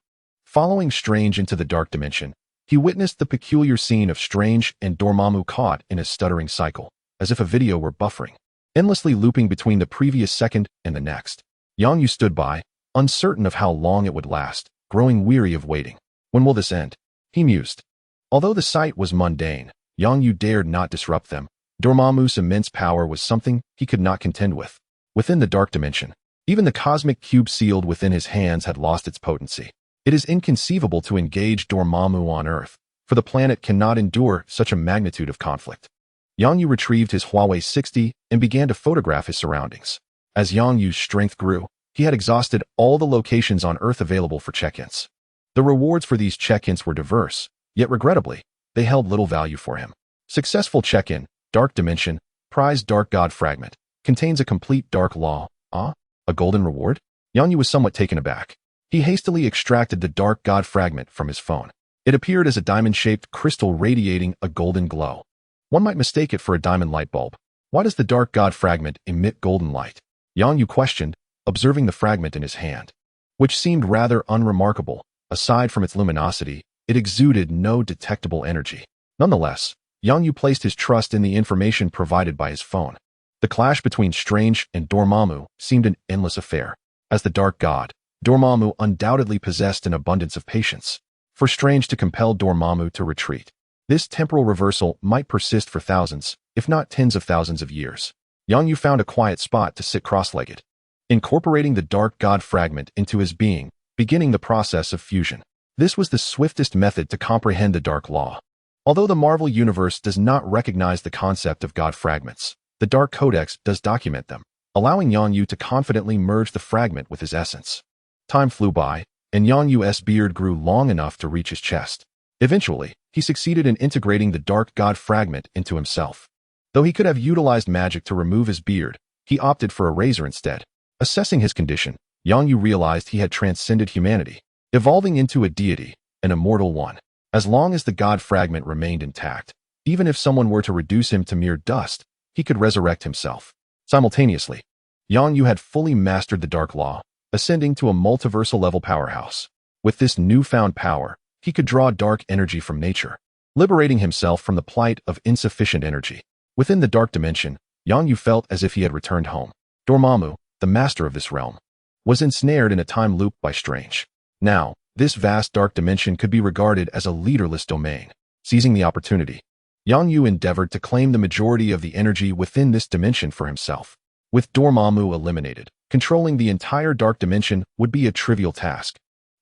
Following Strange into the dark dimension, he witnessed the peculiar scene of Strange and Dormammu caught in a stuttering cycle, as if a video were buffering, endlessly looping between the previous second and the next. Yang Yu stood by, uncertain of how long it would last, growing weary of waiting. When will this end? He mused. Although the sight was mundane, Yang Yu dared not disrupt them. Dormammu's immense power was something he could not contend with. Within the dark dimension, even the cosmic cube sealed within his hands had lost its potency. It is inconceivable to engage Dormammu on Earth, for the planet cannot endure such a magnitude of conflict. Yang Yu retrieved his Huawei 60 and began to photograph his surroundings. As Yang Yu's strength grew, he had exhausted all the locations on Earth available for check-ins. The rewards for these check-ins were diverse, yet regrettably, they held little value for him. Successful check-in, Dark Dimension, prized Dark God Fragment, contains a complete Dark Law. A golden reward? Yang Yu was somewhat taken aback. He hastily extracted the Dark God Fragment from his phone. It appeared as a diamond-shaped crystal radiating a golden glow. One might mistake it for a diamond light bulb. Why does the Dark God Fragment emit golden light? Yang Yu questioned, observing the fragment in his hand, which seemed rather unremarkable. Aside from its luminosity, it exuded no detectable energy. Nonetheless, Yang Yu placed his trust in the information provided by his phone. The clash between Strange and Dormammu seemed an endless affair. As the Dark God, Dormammu undoubtedly possessed an abundance of patience. For Strange to compel Dormammu to retreat, this temporal reversal might persist for thousands, if not tens of thousands of years. Yang Yu found a quiet spot to sit cross-legged, incorporating the Dark God Fragment into his being, beginning the process of fusion. This was the swiftest method to comprehend the Dark Law. Although the Marvel Universe does not recognize the concept of God Fragments, the Dark Codex does document them, allowing Yang Yu to confidently merge the fragment with his essence. Time flew by, and Yang Yu's beard grew long enough to reach his chest. Eventually, he succeeded in integrating the Dark God Fragment into himself. Though he could have utilized magic to remove his beard, he opted for a razor instead. Assessing his condition, Yang Yu realized he had transcended humanity, evolving into a deity, an immortal one. As long as the God Fragment remained intact, even if someone were to reduce him to mere dust, he could resurrect himself. Simultaneously, Yang Yu had fully mastered the Dark Law, ascending to a multiversal-level powerhouse. With this newfound power, he could draw dark energy from nature, liberating himself from the plight of insufficient energy. Within the Dark Dimension, Yang Yu felt as if he had returned home. Dormammu, the master of this realm, was ensnared in a time loop by Strange. Now, this vast dark dimension could be regarded as a leaderless domain. Seizing the opportunity, Yang Yu endeavored to claim the majority of the energy within this dimension for himself. With Dormammu eliminated, controlling the entire dark dimension would be a trivial task.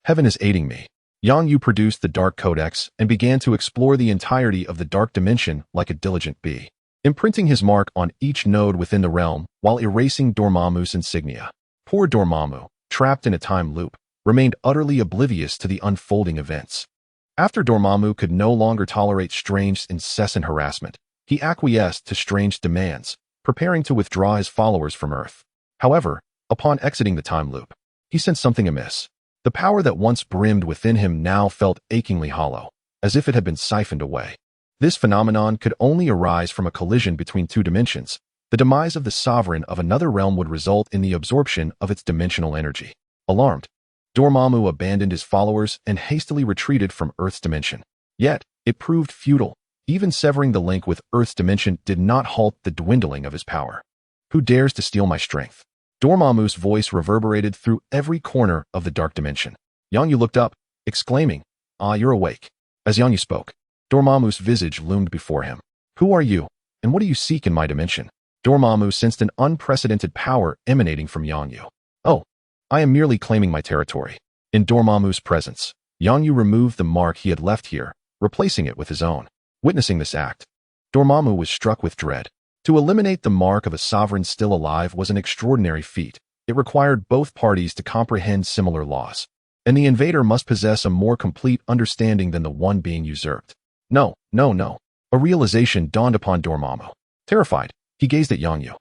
Heaven is aiding me. Yang Yu produced the Dark Codex and began to explore the entirety of the dark dimension like a diligent bee, imprinting his mark on each node within the realm while erasing Dormammu's insignia. Poor Dormammu, trapped in a time loop, remained utterly oblivious to the unfolding events. After Dormammu could no longer tolerate Strange's incessant harassment, he acquiesced to Strange's demands, preparing to withdraw his followers from Earth. However, upon exiting the time loop, he sensed something amiss. The power that once brimmed within him now felt achingly hollow, as if it had been siphoned away. This phenomenon could only arise from a collision between two dimensions. The demise of the sovereign of another realm would result in the absorption of its dimensional energy. Alarmed, Dormammu abandoned his followers and hastily retreated from Earth's dimension. Yet, it proved futile. Even severing the link with Earth's dimension did not halt the dwindling of his power. Who dares to steal my strength? Dormammu's voice reverberated through every corner of the dark dimension. Yang Yu looked up, exclaiming, "Ah, you're awake." As Yang Yu spoke, Dormammu's visage loomed before him. "Who are you, and what do you seek in my dimension?" Dormammu sensed an unprecedented power emanating from Yang Yu. "Oh, I am merely claiming my territory." In Dormammu's presence, Yang Yu removed the mark he had left here, replacing it with his own. Witnessing this act, Dormammu was struck with dread. To eliminate the mark of a sovereign still alive was an extraordinary feat. It required both parties to comprehend similar laws, and the invader must possess a more complete understanding than the one being usurped. No. A realization dawned upon Dormammu. Terrified, he gazed at Yang Yu,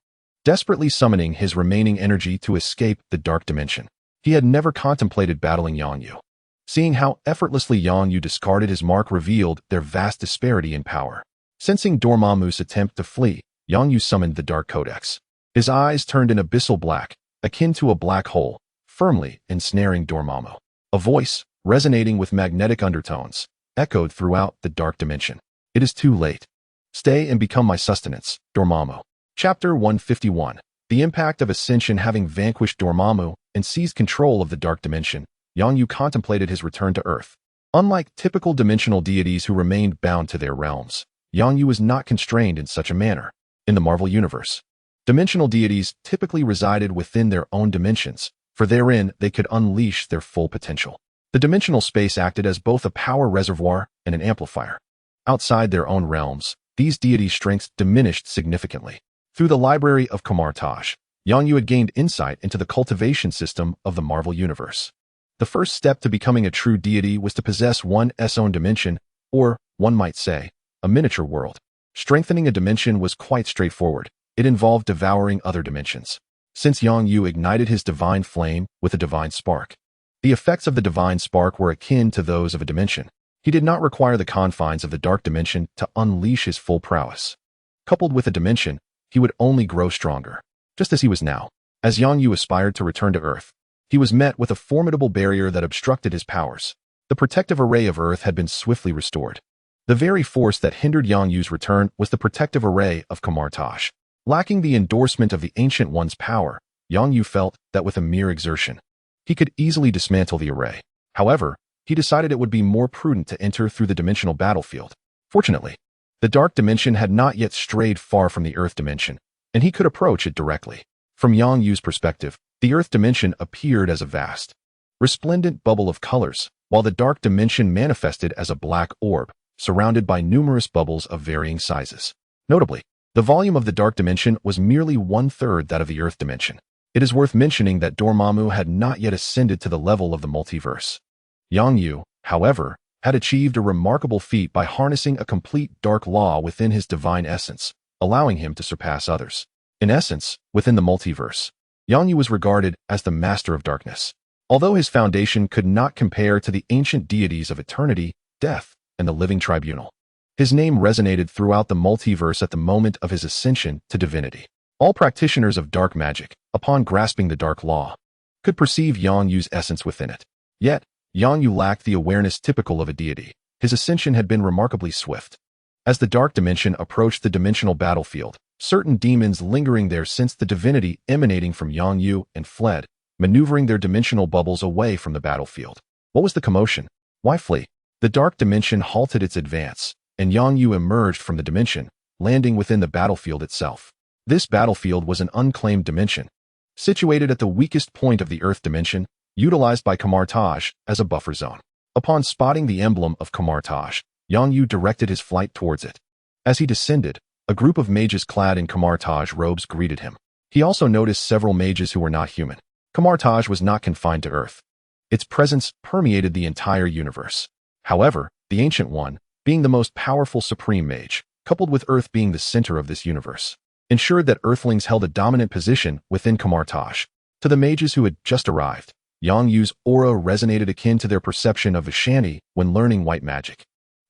desperately summoning his remaining energy to escape the dark dimension. He had never contemplated battling Yang Yu. Seeing how effortlessly Yang Yu discarded his mark revealed their vast disparity in power. Sensing Dormammu's attempt to flee, Yang Yu summoned the Dark Codex. His eyes turned an abyssal black, akin to a black hole, firmly ensnaring Dormammu. A voice, resonating with magnetic undertones, echoed throughout the dark dimension. "It is too late. Stay and become my sustenance, Dormammu." Chapter 151. The impact of Ascension. Having vanquished Dormammu and seized control of the dark dimension, Yang Yu contemplated his return to Earth. Unlike typical dimensional deities who remained bound to their realms, Yang Yu was not constrained in such a manner. In the Marvel Universe, dimensional deities typically resided within their own dimensions, for therein they could unleash their full potential. The dimensional space acted as both a power reservoir and an amplifier. Outside their own realms, these deities' strengths diminished significantly. Through the library of Kamar-Taj, Yang Yu had gained insight into the cultivation system of the Marvel Universe. The first step to becoming a true deity was to possess one's own dimension, or, one might say, a miniature world. Strengthening a dimension was quite straightforward. It involved devouring other dimensions. Since Yang Yu ignited his divine flame with a divine spark, the effects of the divine spark were akin to those of a dimension. He did not require the confines of the dark dimension to unleash his full prowess. Coupled with a dimension, he would only grow stronger, just as he was now. As Yang Yu aspired to return to Earth, he was met with a formidable barrier that obstructed his powers. The protective array of Earth had been swiftly restored. The very force that hindered Yang Yu's return was the protective array of Kamar-Taj. Lacking the endorsement of the Ancient One's power, Yang Yu felt that with a mere exertion, he could easily dismantle the array. However, he decided it would be more prudent to enter through the dimensional battlefield. Fortunately, the dark dimension had not yet strayed far from the Earth dimension, and he could approach it directly. From Yang Yu's perspective, the Earth dimension appeared as a vast, resplendent bubble of colors, while the dark dimension manifested as a black orb, surrounded by numerous bubbles of varying sizes. Notably, the volume of the dark dimension was merely 1/3 that of the Earth dimension. It is worth mentioning that Dormammu had not yet ascended to the level of the multiverse. Yang Yu, however, had achieved a remarkable feat by harnessing a complete dark law within his divine essence, allowing him to surpass others. In essence, within the multiverse, Yang Yu was regarded as the master of darkness. Although his foundation could not compare to the ancient deities of eternity, death, and the living tribunal, his name resonated throughout the multiverse at the moment of his ascension to divinity. All practitioners of dark magic, upon grasping the dark law, could perceive Yang Yu's essence within it. Yet, Yang Yu lacked the awareness typical of a deity. His ascension had been remarkably swift. As the dark dimension approached the dimensional battlefield, certain demons lingering there sensed the divinity emanating from Yang Yu and fled, maneuvering their dimensional bubbles away from the battlefield. What was the commotion? Why flee? The dark dimension halted its advance, and Yang Yu emerged from the dimension, landing within the battlefield itself. This battlefield was an unclaimed dimension, situated at the weakest point of the Earth dimension, utilized by Kamar-Taj as a buffer zone. Upon spotting the emblem of Kamar-Taj, Yang Yu directed his flight towards it. As he descended, a group of mages clad in Kamar-Taj robes greeted him. He also noticed several mages who were not human. Kamar-Taj was not confined to Earth. Its presence permeated the entire universe. However, the Ancient One, being the most powerful supreme mage, coupled with Earth being the center of this universe, ensured that Earthlings held a dominant position within Kamar-Taj. To the mages who had just arrived, Yang Yu's aura resonated akin to their perception of Vishani when learning white magic.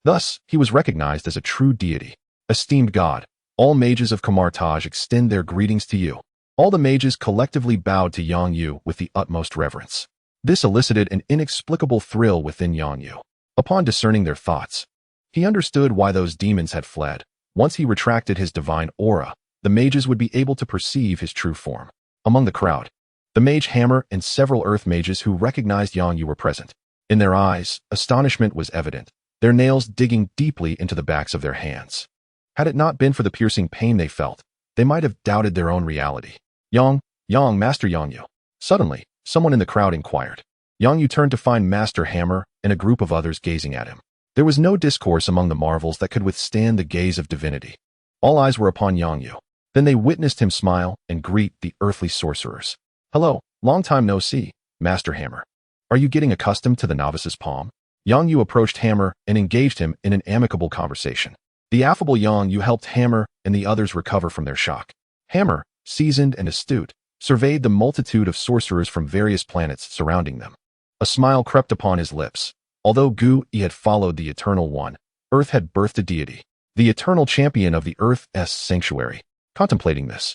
Thus, he was recognized as a true deity. Esteemed God, all mages of Kamar-Taj extend their greetings to you. All the mages collectively bowed to Yang Yu with the utmost reverence. This elicited an inexplicable thrill within Yang Yu. Upon discerning their thoughts, he understood why those demons had fled. Once he retracted his divine aura, the mages would be able to perceive his true form. Among the crowd, the mage Hammer and several Earth mages who recognized Yang Yu were present. In their eyes, astonishment was evident, their nails digging deeply into the backs of their hands. Had it not been for the piercing pain they felt, they might have doubted their own reality. Master Yang Yu. Suddenly, someone in the crowd inquired. Yang Yu turned to find Master Hammer and a group of others gazing at him. There was no discourse among the marvels that could withstand the gaze of divinity. All eyes were upon Yang Yu. Then they witnessed him smile and greet the earthly sorcerers. Hello, long time no see, Master Hammer. Are you getting accustomed to the novice's palm? Yang Yu approached Hammer and engaged him in an amicable conversation. The affable Yang Yu helped Hammer and the others recover from their shock. Hammer, seasoned and astute, surveyed the multitude of sorcerers from various planets surrounding them. A smile crept upon his lips. Although Gu-Yi had followed the Eternal One, Earth had birthed a deity, the eternal champion of the Earth's sanctuary. Contemplating this,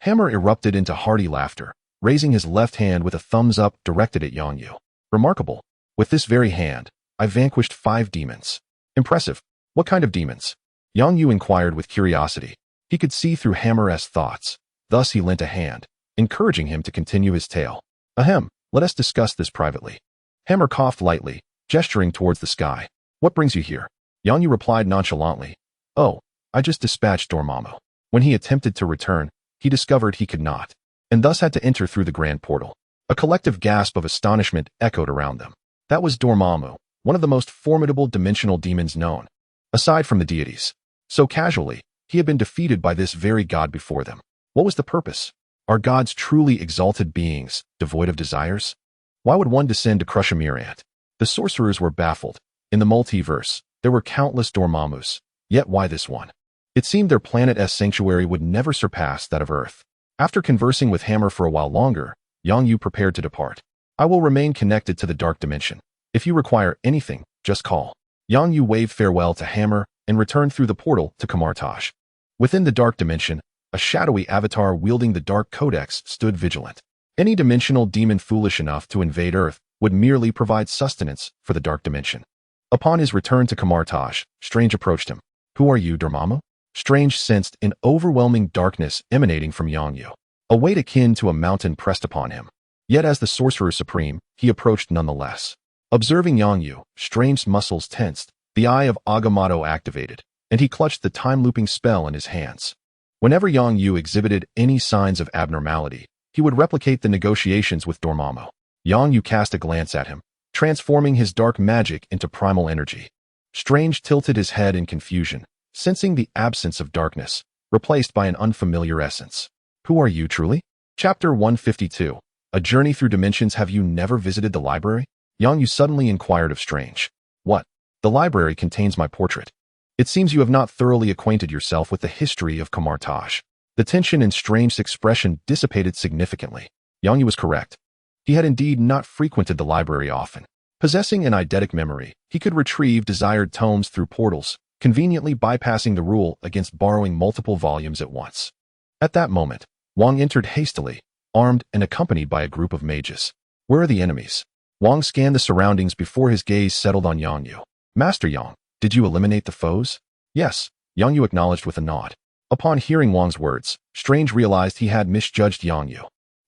Hammer erupted into hearty laughter, raising his left hand with a thumbs up directed at Yang Yu. Remarkable. With this very hand, I vanquished 5 demons. Impressive. What kind of demons? Yang Yu inquired with curiosity. He could see through Hammer's thoughts. Thus he lent a hand, encouraging him to continue his tale. Ahem, let us discuss this privately. Hammer coughed lightly, gesturing towards the sky. What brings you here? Yang Yu replied nonchalantly. Oh, I just dispatched Dormammu. When he attempted to return, he discovered he could not, and thus had to enter through the grand portal. A collective gasp of astonishment echoed around them. That was Dormammu, one of the most formidable dimensional demons known, aside from the deities. So casually, he had been defeated by this very god before them. What was the purpose? Are gods truly exalted beings, devoid of desires? Why would one descend to crush a myriad? The sorcerers were baffled. In the multiverse, there were countless Dormammus, yet why this one? It seemed their planet's sanctuary would never surpass that of Earth. After conversing with Hammer for a while longer, Yang Yu prepared to depart. I will remain connected to the dark dimension. If you require anything, just call. Yang Yu waved farewell to Hammer and returned through the portal to Kamar-Taj. Within the dark dimension, a shadowy avatar wielding the Dark Codex stood vigilant. Any dimensional demon foolish enough to invade Earth would merely provide sustenance for the dark dimension. Upon his return to Kamar-Taj, Strange approached him. Who are you, Dormammu? Strange sensed an overwhelming darkness emanating from Yang Yu. A weight akin to a mountain pressed upon him. Yet as the Sorcerer Supreme, he approached nonetheless. Observing Yang Yu, Strange's muscles tensed, the Eye of Agamotto activated, and he clutched the time-looping spell in his hands. Whenever Yang Yu exhibited any signs of abnormality, he would replicate the negotiations with Dormammu. Yang Yu cast a glance at him, transforming his dark magic into primal energy. Strange tilted his head in confusion, sensing the absence of darkness, replaced by an unfamiliar essence. Who are you truly? Chapter 152. A journey through dimensions. Have you never visited the library? Yang Yu suddenly inquired of Strange. What? The library contains my portrait. It seems you have not thoroughly acquainted yourself with the history of Kamar-Taj. The tension in Strange's expression dissipated significantly. Yang Yu was correct. He had indeed not frequented the library often. Possessing an eidetic memory, he could retrieve desired tomes through portals, conveniently bypassing the rule against borrowing multiple volumes at once. At that moment, Wang entered hastily, armed and accompanied by a group of mages. Where are the enemies? Wang scanned the surroundings before his gaze settled on Yang Yu. Master Yang, did you eliminate the foes? Yes, Yang Yu acknowledged with a nod. Upon hearing Wang's words, Strange realized he had misjudged Yang Yu.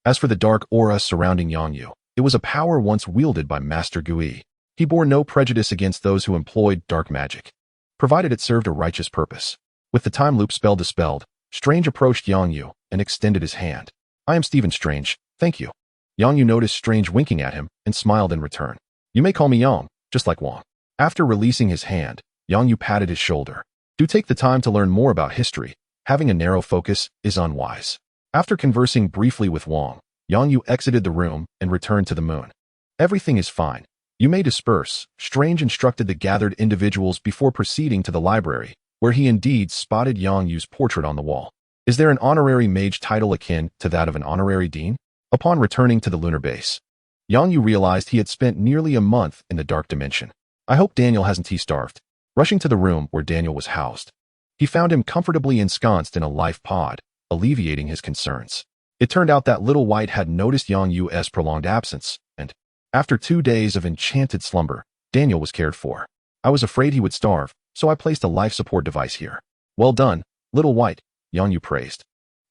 As for the dark aura surrounding Yang Yu, it was a power once wielded by Master Gui. He bore no prejudice against those who employed dark magic, provided it served a righteous purpose. With the time loop spell dispelled, Strange approached Yang Yu and extended his hand. I am Stephen Strange, thank you. Yang Yu noticed Strange winking at him and smiled in return. You may call me Yang, just like Wang. After releasing his hand, Yang Yu patted his shoulder. Do take the time to learn more about history. Having a narrow focus is unwise. After conversing briefly with Wang, Yang Yu exited the room and returned to the moon. Everything is fine. You may disperse, Strange instructed the gathered individuals before proceeding to the library, where he indeed spotted Yang Yu's portrait on the wall. Is there an honorary mage title akin to that of an honorary dean? Upon returning to the lunar base, Yang Yu realized he had spent nearly a month in the dark dimension. I hope Daniel hasn't starved. Rushing to the room where Daniel was housed, he found him comfortably ensconced in a life pod, alleviating his concerns. It turned out that Little White had noticed Yang Yu's prolonged absence, and, after 2 days of enchanted slumber, Daniel was cared for. I was afraid he would starve, so I placed a life support device here. Well done, Little White, Yang Yu praised,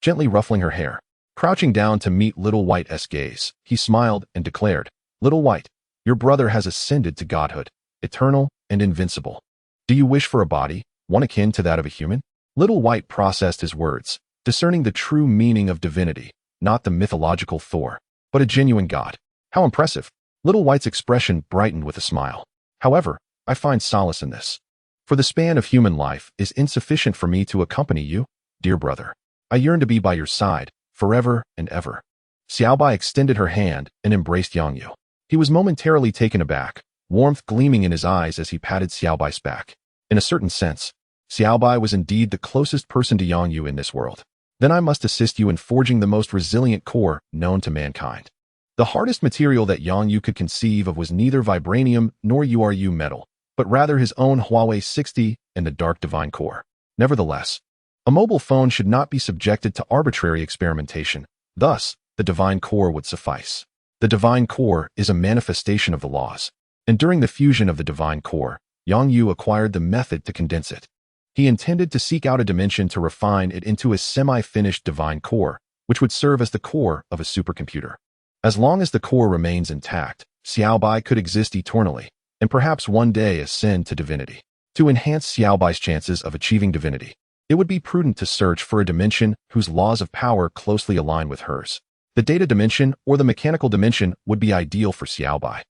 gently ruffling her hair. Crouching down to meet Little White's gaze, he smiled and declared, Little White, your brother has ascended to godhood, eternal and invincible. Do you wish for a body, one akin to that of a human? Little White processed his words, discerning the true meaning of divinity, not the mythological Thor, but a genuine god. How impressive. Little White's expression brightened with a smile. However, I find solace in this. For the span of human life is insufficient for me to accompany you, dear brother. I yearn to be by your side, forever and ever. Xiaobai extended her hand and embraced Yang Yu. He was momentarily taken aback, warmth gleaming in his eyes as he patted Xiaobai's back. In a certain sense, Xiaobai was indeed the closest person to Yang Yu in this world. Then I must assist you in forging the most resilient core known to mankind. The hardest material that Yang Yu could conceive of was neither vibranium nor URU metal, but rather his own Huawei 60 and the Dark Divine Core. Nevertheless, a mobile phone should not be subjected to arbitrary experimentation. Thus, the Divine Core would suffice. The Divine Core is a manifestation of the laws, and during the fusion of the Divine Core, Yang Yu acquired the method to condense it. He intended to seek out a dimension to refine it into a semi-finished Divine Core, which would serve as the core of a supercomputer. As long as the core remains intact, Xiaobai could exist eternally, and perhaps one day ascend to divinity. To enhance Xiaobai's chances of achieving divinity, it would be prudent to search for a dimension whose laws of power closely align with hers. The data dimension or the mechanical dimension would be ideal for Xiaobai,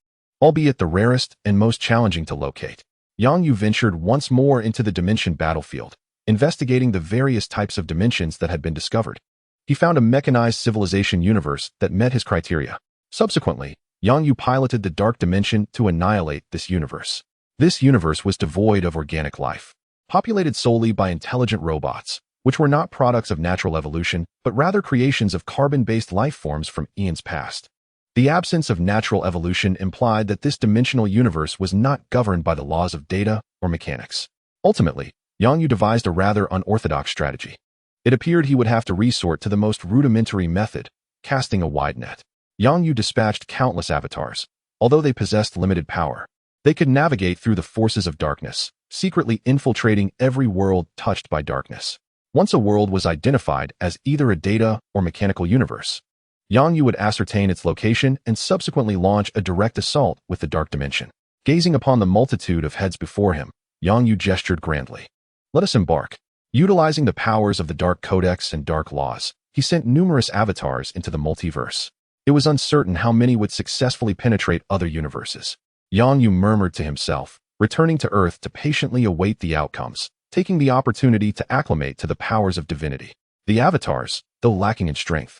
albeit the rarest and most challenging to locate. Yang Yu ventured once more into the dimension battlefield, investigating the various types of dimensions that had been discovered. He found a mechanized civilization universe that met his criteria. Subsequently, Yang Yu piloted the dark dimension to annihilate this universe. This universe was devoid of organic life, populated solely by intelligent robots, which were not products of natural evolution, but rather creations of carbon-based life forms from eons past. The absence of natural evolution implied that this dimensional universe was not governed by the laws of data or mechanics. Ultimately, Yang Yu devised a rather unorthodox strategy. It appeared he would have to resort to the most rudimentary method, casting a wide net. Yang Yu dispatched countless avatars. Although they possessed limited power, they could navigate through the forces of darkness, secretly infiltrating every world touched by darkness. Once a world was identified as either a data or mechanical universe, Yang Yu would ascertain its location and subsequently launch a direct assault with the dark dimension. Gazing upon the multitude of heads before him, Yang Yu gestured grandly. Let us embark. Utilizing the powers of the Dark Codex and Dark Laws, he sent numerous avatars into the multiverse. It was uncertain how many would successfully penetrate other universes. Yang Yu murmured to himself, returning to Earth to patiently await the outcomes, taking the opportunity to acclimate to the powers of divinity. The avatars, though lacking in strength,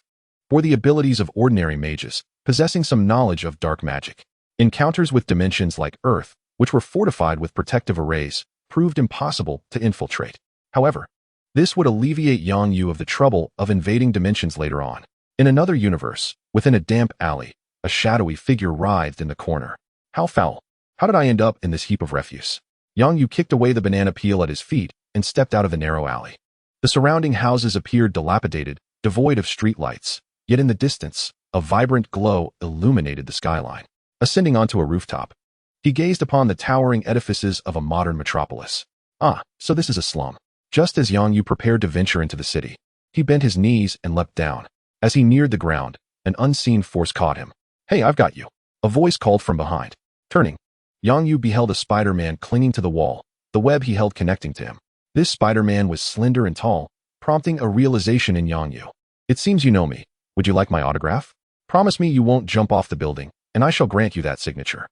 bore the abilities of ordinary mages, possessing some knowledge of dark magic. Encounters with dimensions like Earth, which were fortified with protective arrays, proved impossible to infiltrate. However, this would alleviate Yang Yu of the trouble of invading dimensions later on. In another universe, within a damp alley, a shadowy figure writhed in the corner. How foul! How did I end up in this heap of refuse? Yang Yu kicked away the banana peel at his feet and stepped out of the narrow alley. The surrounding houses appeared dilapidated, devoid of streetlights, yet in the distance, a vibrant glow illuminated the skyline. Ascending onto a rooftop, he gazed upon the towering edifices of a modern metropolis. Ah, so this is a slum. Just as Yang Yu prepared to venture into the city, he bent his knees and leapt down. As he neared the ground, an unseen force caught him. Hey, I've got you. A voice called from behind. Turning, Yang Yu beheld a Spider-Man clinging to the wall, the web he held connecting to him. This Spider-Man was slender and tall, prompting a realization in Yang Yu. It seems you know me. Would you like my autograph? Promise me you won't jump off the building, and I shall grant you that signature.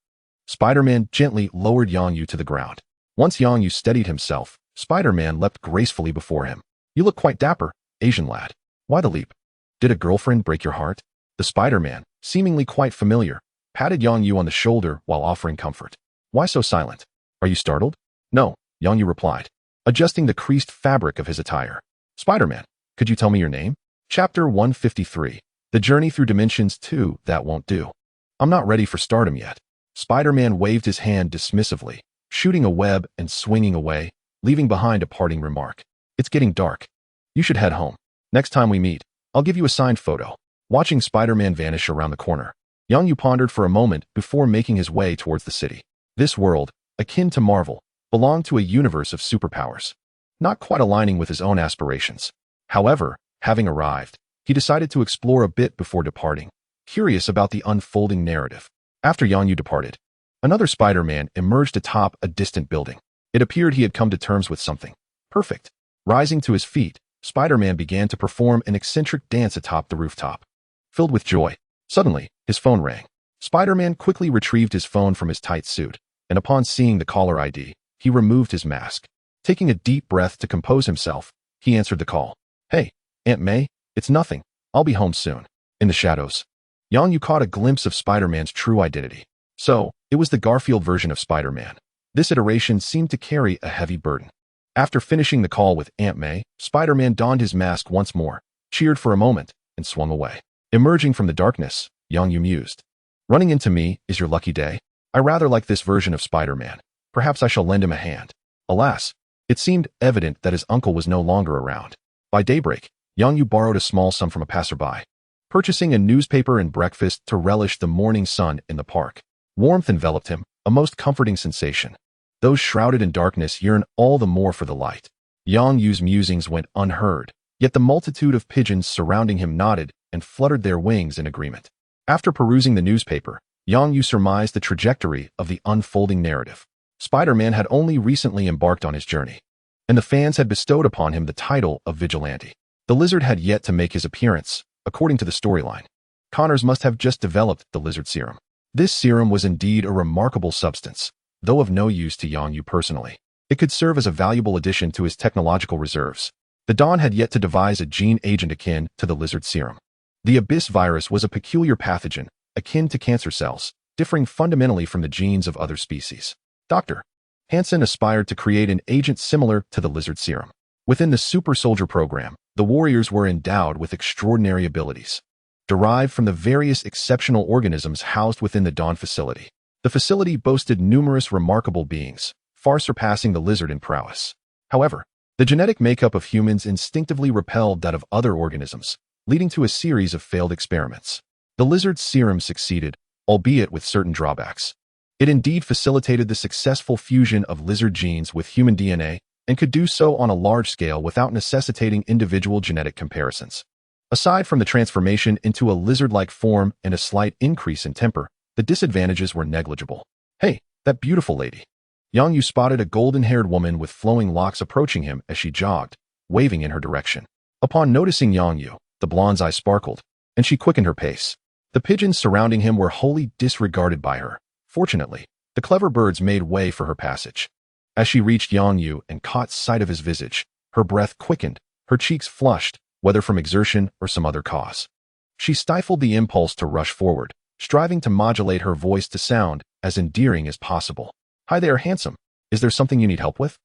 Spider-Man gently lowered Yang Yu to the ground. Once Yang Yu steadied himself, Spider-Man leapt gracefully before him. You look quite dapper, Asian lad. Why the leap? Did a girlfriend break your heart? The Spider-Man, seemingly quite familiar, patted Yang Yu on the shoulder while offering comfort. Why so silent? Are you startled? No, Yang Yu replied, adjusting the creased fabric of his attire. Spider-Man, could you tell me your name? Chapter 153. The Journey Through Dimensions 2, That Won't Do. I'm not ready for stardom yet. Spider-Man waved his hand dismissively, shooting a web and swinging away, leaving behind a parting remark. It's getting dark. You should head home. Next time we meet, I'll give you a signed photo. Watching Spider-Man vanish around the corner, Yang Yu pondered for a moment before making his way towards the city. This world, akin to Marvel, belonged to a universe of superpowers, not quite aligning with his own aspirations. However, having arrived, he decided to explore a bit before departing, curious about the unfolding narrative. After Yang Yu departed, another Spider-Man emerged atop a distant building. It appeared he had come to terms with something. Perfect. Rising to his feet, Spider-Man began to perform an eccentric dance atop the rooftop. Filled with joy, suddenly, his phone rang. Spider-Man quickly retrieved his phone from his tight suit, and upon seeing the caller ID, he removed his mask. Taking a deep breath to compose himself, he answered the call. Hey, Aunt May, it's nothing. I'll be home soon. In the shadows, Yang Yu caught a glimpse of Spider-Man's true identity. So, it was the Garfield version of Spider-Man. This iteration seemed to carry a heavy burden. After finishing the call with Aunt May, Spider-Man donned his mask once more, cheered for a moment, and swung away. Emerging from the darkness, Yang Yu mused. Running into me is your lucky day. I rather like this version of Spider-Man. Perhaps I shall lend him a hand. Alas, it seemed evident that his uncle was no longer around. By daybreak, Yang Yu borrowed a small sum from a passerby, purchasing a newspaper and breakfast to relish the morning sun in the park. Warmth enveloped him, a most comforting sensation. Those shrouded in darkness yearn all the more for the light. Yang Yu's musings went unheard, yet the multitude of pigeons surrounding him nodded and fluttered their wings in agreement. After perusing the newspaper, Yang Yu surmised the trajectory of the unfolding narrative. Spider-Man had only recently embarked on his journey, and the fans had bestowed upon him the title of Vigilante. The lizard had yet to make his appearance, according to the storyline. Connors must have just developed the lizard serum. This serum was indeed a remarkable substance, though of no use to Yang Yu personally. It could serve as a valuable addition to his technological reserves. The Don had yet to devise a gene agent akin to the lizard serum. The Abyss virus was a peculiar pathogen, akin to cancer cells, differing fundamentally from the genes of other species. Dr. Hansen aspired to create an agent similar to the lizard serum. Within the Super Soldier program, the warriors were endowed with extraordinary abilities, derived from the various exceptional organisms housed within the Dawn facility. The facility boasted numerous remarkable beings, far surpassing the lizard in prowess. However, the genetic makeup of humans instinctively repelled that of other organisms, leading to a series of failed experiments. The lizard's serum succeeded, albeit with certain drawbacks. It indeed facilitated the successful fusion of lizard genes with human DNA and could do so on a large scale without necessitating individual genetic comparisons. Aside from the transformation into a lizard-like form and a slight increase in temper, the disadvantages were negligible. Hey, that beautiful lady. Yang Yu spotted a golden-haired woman with flowing locks approaching him as she jogged, waving in her direction. Upon noticing Yang Yu, the blonde's eyes sparkled, and she quickened her pace. The pigeons surrounding him were wholly disregarded by her. Fortunately, the clever birds made way for her passage. As she reached Yang Yu and caught sight of his visage, her breath quickened, her cheeks flushed, whether from exertion or some other cause. She stifled the impulse to rush forward, striving to modulate her voice to sound as endearing as possible. Hi there, handsome. Is there something you need help with?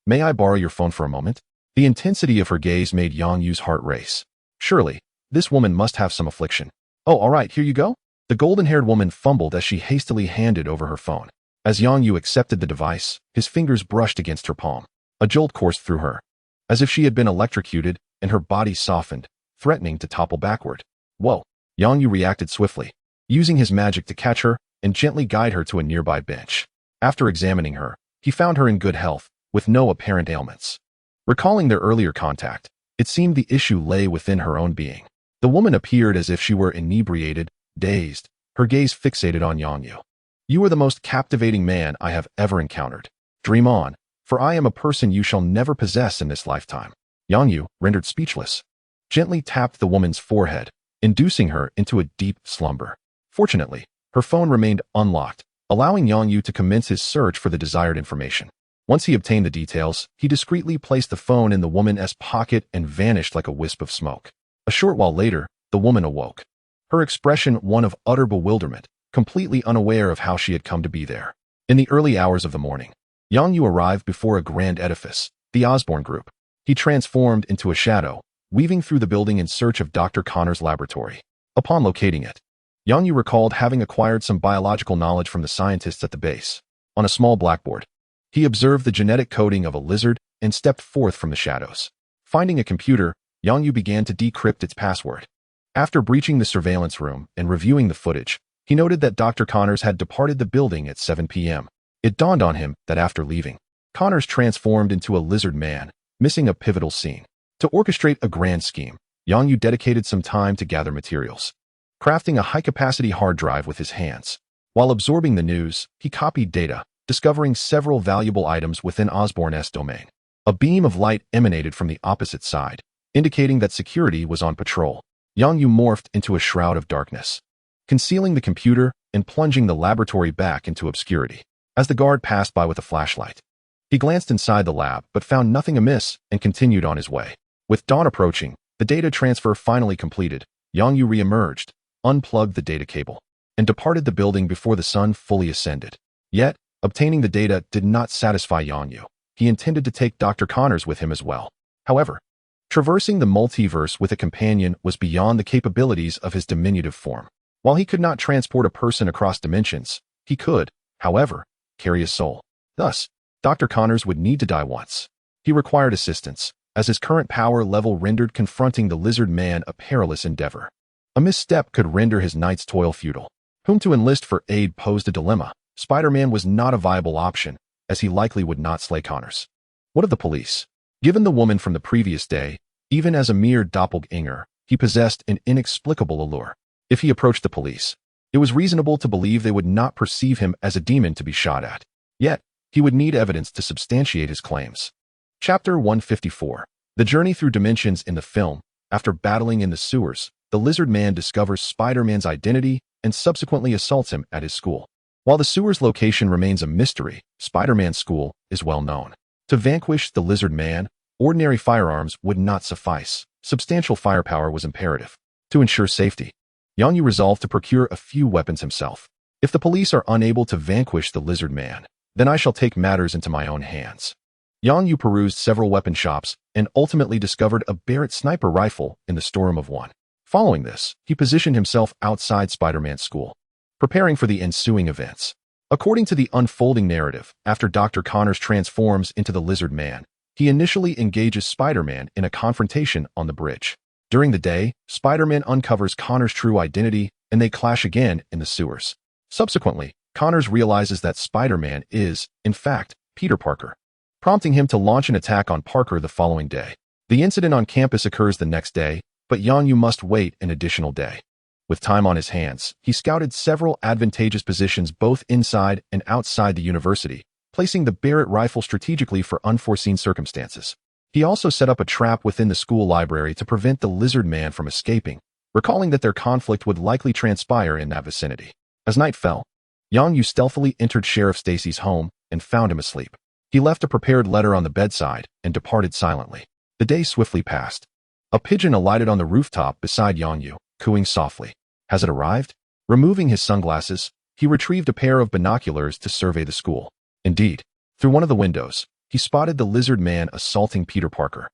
May I borrow your phone for a moment? The intensity of her gaze made Yang Yu's heart race. Surely, this woman must have some affliction. Oh, all right, here you go. The golden-haired woman fumbled as she hastily handed over her phone. As Yang Yu accepted the device, his fingers brushed against her palm. A jolt coursed through her, as if she had been electrocuted, and her body softened, threatening to topple backward. Whoa! Yang Yu reacted swiftly, using his magic to catch her and gently guide her to a nearby bench. After examining her, he found her in good health, with no apparent ailments. Recalling their earlier contact, it seemed the issue lay within her own being. The woman appeared as if she were inebriated, dazed, her gaze fixated on Yang Yu. You are the most captivating man I have ever encountered. Dream on, for I am a person you shall never possess in this lifetime. Yang Yu, rendered speechless, gently tapped the woman's forehead, inducing her into a deep slumber. Fortunately, her phone remained unlocked, allowing Yang Yu to commence his search for the desired information. Once he obtained the details, he discreetly placed the phone in the woman's pocket and vanished like a wisp of smoke. A short while later, the woman awoke, her expression one of utter bewilderment, completely unaware of how she had come to be there. In the early hours of the morning, Yang Yu arrived before a grand edifice, the Osborn Group. He transformed into a shadow, weaving through the building in search of Dr. Connor's laboratory. Upon locating it, Yang Yu recalled having acquired some biological knowledge from the scientists at the base. On a small blackboard, he observed the genetic coding of a lizard and stepped forth from the shadows. Finding a computer, Yang Yu began to decrypt its password. After breaching the surveillance room and reviewing the footage, he noted that Dr. Connors had departed the building at 7 p.m. It dawned on him that after leaving, Connors transformed into a lizard man, missing a pivotal scene. To orchestrate a grand scheme, Yang Yu dedicated some time to gather materials, crafting a high-capacity hard drive with his hands. While absorbing the news, he copied data, discovering several valuable items within Osborn's domain. A beam of light emanated from the opposite side, indicating that security was on patrol. Yang Yu morphed into a shroud of darkness, concealing the computer and plunging the laboratory back into obscurity. As the guard passed by with a flashlight, he glanced inside the lab but found nothing amiss and continued on his way. With dawn approaching, the data transfer finally completed, Yang Yu re-emerged, unplugged the data cable, and departed the building before the sun fully ascended. Yet, obtaining the data did not satisfy Yang Yu. He intended to take Dr. Connors with him as well. However, traversing the multiverse with a companion was beyond the capabilities of his diminutive form. While he could not transport a person across dimensions, he could, however, carry a soul. Thus, Dr. Connors would need to die once. He required assistance, as his current power level rendered confronting the lizard man a perilous endeavor. A misstep could render his night's toil futile. Whom to enlist for aid posed a dilemma. Spider-Man was not a viable option, as he likely would not slay Connors. What of the police? Given the woman from the previous day, even as a mere doppelganger, he possessed an inexplicable allure. If he approached the police, It was reasonable to believe they would not perceive him as a demon to be shot at. Yet, he would need evidence to substantiate his claims. Chapter 154. The journey through dimensions. In the film, after battling in the sewers, the lizard man discovers Spider-Man's identity and subsequently assaults him at his school. While the sewer's location remains a mystery, Spider-Man's school is well known. To vanquish the lizard man, ordinary firearms would not suffice. Substantial firepower was imperative. To ensure safety, Yang-Yu resolved to procure a few weapons himself. If the police are unable to vanquish the lizard man, then I shall take matters into my own hands. Yang-Yu perused several weapon shops and ultimately discovered a Barrett sniper rifle in the storeroom of one. Following this, he positioned himself outside Spider-Man's school, preparing for the ensuing events. According to the unfolding narrative, after Dr. Connors transforms into the lizard man, he initially engages Spider-Man in a confrontation on the bridge. During the day, Spider-Man uncovers Connors' true identity, and they clash again in the sewers. Subsequently, Connors realizes that Spider-Man is, in fact, Peter Parker, prompting him to launch an attack on Parker the following day. The incident on campus occurs the next day, but Yang-Yu must wait an additional day. With time on his hands, he scouted several advantageous positions both inside and outside the university, placing the Barrett rifle strategically for unforeseen circumstances. He also set up a trap within the school library to prevent the lizard man from escaping, recalling that their conflict would likely transpire in that vicinity. As night fell, Yang-Yu stealthily entered Sheriff Stacy's home and found him asleep. He left a prepared letter on the bedside and departed silently. The day swiftly passed. A pigeon alighted on the rooftop beside Yang-Yu, cooing softly. Has it arrived? Removing his sunglasses, he retrieved a pair of binoculars to survey the school. Indeed, through one of the windows, he spotted the lizard man assaulting Peter Parker.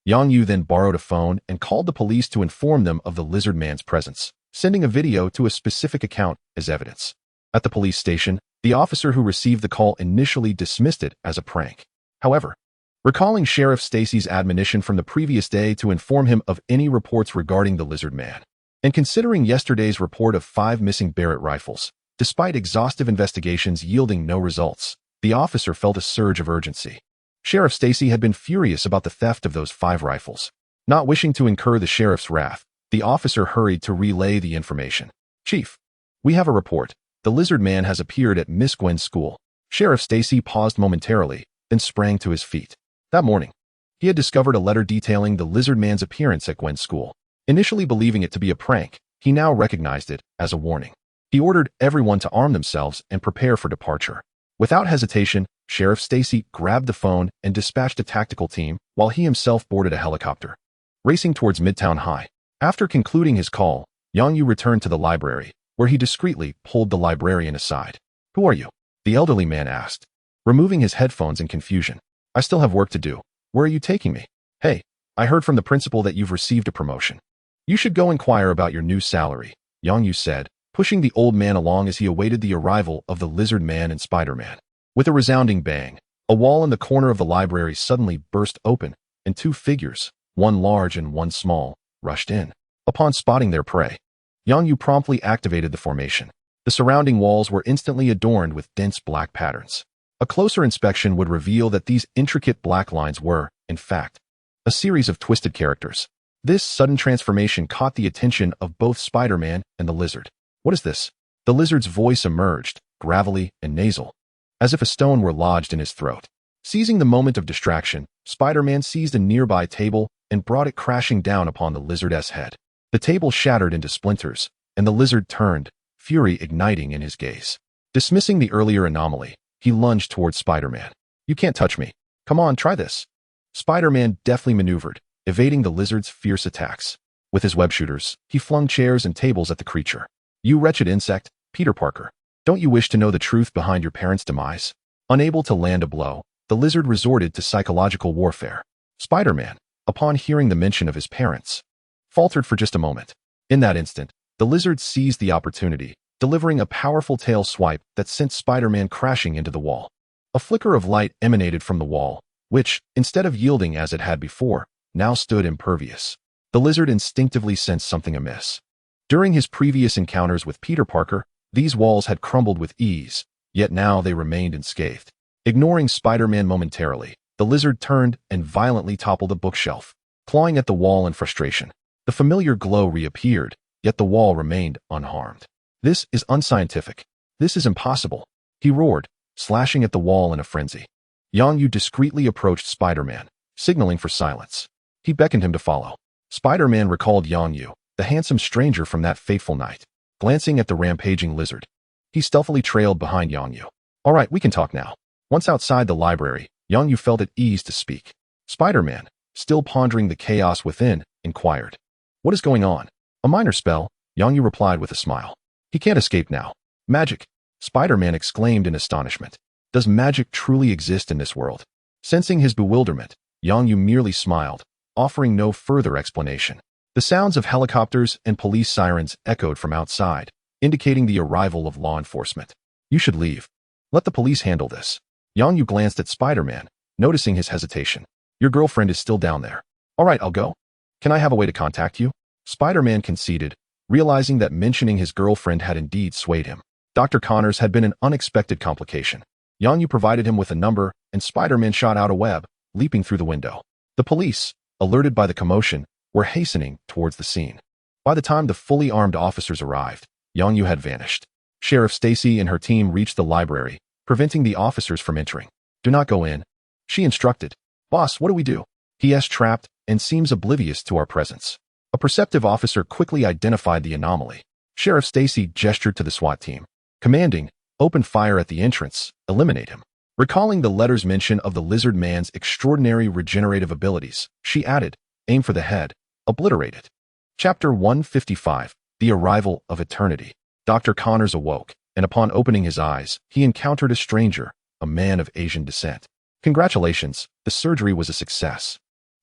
Yang-Yu then borrowed a phone and called the police to inform them of the lizard man's presence, sending a video to a specific account as evidence. At the police station, the officer who received the call initially dismissed it as a prank. However, recalling Sheriff Stacy's admonition from the previous day to inform him of any reports regarding the lizard man, and considering yesterday's report of 5 missing Barrett rifles, despite exhaustive investigations yielding no results, the officer felt a surge of urgency. Sheriff Stacy had been furious about the theft of those 5 rifles. Not wishing to incur the sheriff's wrath, the officer hurried to relay the information. "Chief, we have a report. The lizard man has appeared at Miss Gwen's school." Sheriff Stacy paused momentarily, then sprang to his feet. That morning, he had discovered a letter detailing the lizard man's appearance at Gwen's school. Initially believing it to be a prank, he now recognized it as a warning. He ordered everyone to arm themselves and prepare for departure. Without hesitation, Sheriff Stacy grabbed the phone and dispatched a tactical team while he himself boarded a helicopter, racing towards Midtown High. After concluding his call, Yang-Yu returned to the library, where he discreetly pulled the librarian aside. "Who are you?" the elderly man asked, removing his headphones in confusion. "I still have work to do. Where are you taking me?" "Hey, I heard from the principal that you've received a promotion. You should go inquire about your new salary," Yang-Yu said, pushing the old man along as he awaited the arrival of the lizard man and Spider-Man. With a resounding bang, a wall in the corner of the library suddenly burst open, and 2 figures, one large and one small, rushed in. Upon spotting their prey, Yang-Yu promptly activated the formation. The surrounding walls were instantly adorned with dense black patterns. A closer inspection would reveal that these intricate black lines were, in fact, a series of twisted characters. This sudden transformation caught the attention of both Spider-Man and the lizard. "What is this?" The lizard's voice emerged, gravelly and nasal, as if a stone were lodged in his throat. Seizing the moment of distraction, Spider-Man seized a nearby table and brought it crashing down upon the lizard's head. The table shattered into splinters, and the lizard turned, fury igniting in his gaze. Dismissing the earlier anomaly, he lunged towards Spider-Man. "You can't touch me. Come on, try this." Spider-Man deftly maneuvered, evading the lizard's fierce attacks. With his web shooters, he flung chairs and tables at the creature. "You wretched insect, Peter Parker. Don't you wish to know the truth behind your parents' demise?" Unable to land a blow, the lizard resorted to psychological warfare. Spider-Man, upon hearing the mention of his parents, faltered for just a moment. In that instant, the lizard seized the opportunity, delivering a powerful tail swipe that sent Spider-Man crashing into the wall. A flicker of light emanated from the wall, which, instead of yielding as it had before, now stood impervious. The lizard instinctively sensed something amiss. During his previous encounters with Peter Parker, these walls had crumbled with ease, yet now they remained unscathed. Ignoring Spider-Man momentarily, the lizard turned and violently toppled a bookshelf, clawing at the wall in frustration. The familiar glow reappeared, yet the wall remained unharmed. This is unscientific. This is impossible. He roared, slashing at the wall in a frenzy. Yang Yu discreetly approached Spider-Man, signaling for silence. He beckoned him to follow. Spider-Man recalled Yang Yu, the handsome stranger from that fateful night. Glancing at the rampaging lizard, he stealthily trailed behind Yang Yu. All right, we can talk now. Once outside the library, Yang Yu felt at ease to speak. Spider-Man, still pondering the chaos within, inquired. What is going on? A minor spell, Yang Yu replied with a smile. He can't escape now. Magic, Spider-Man exclaimed in astonishment. Does magic truly exist in this world? Sensing his bewilderment, Yang Yu merely smiled, offering no further explanation. The sounds of helicopters and police sirens echoed from outside, indicating the arrival of law enforcement. You should leave. Let the police handle this. Yang Yu glanced at Spider-Man, noticing his hesitation. Your girlfriend is still down there. All right, I'll go. Can I have a way to contact you? Spider-Man conceded, realizing that mentioning his girlfriend had indeed swayed him. Dr. Connors had been an unexpected complication. Yang Yu provided him with a number, and Spider-Man shot out a web, leaping through the window. The police, alerted by the commotion, were hastening towards the scene. By the time the fully armed officers arrived, Yang Yu had vanished. Sheriff Stacy and her team reached the library, preventing the officers from entering. Do not go in, she instructed. Boss, what do we do? He is trapped and seems oblivious to our presence. A perceptive officer quickly identified the anomaly. Sheriff Stacy gestured to the SWAT team, commanding, open fire at the entrance, eliminate him. Recalling the letter's mention of the lizard man's extraordinary regenerative abilities, she added, aim for the head, obliterate it. Chapter 155, The Arrival of Eternity. Dr. Connors awoke, and upon opening his eyes, he encountered a stranger, a man of Asian descent. Congratulations, the surgery was a success.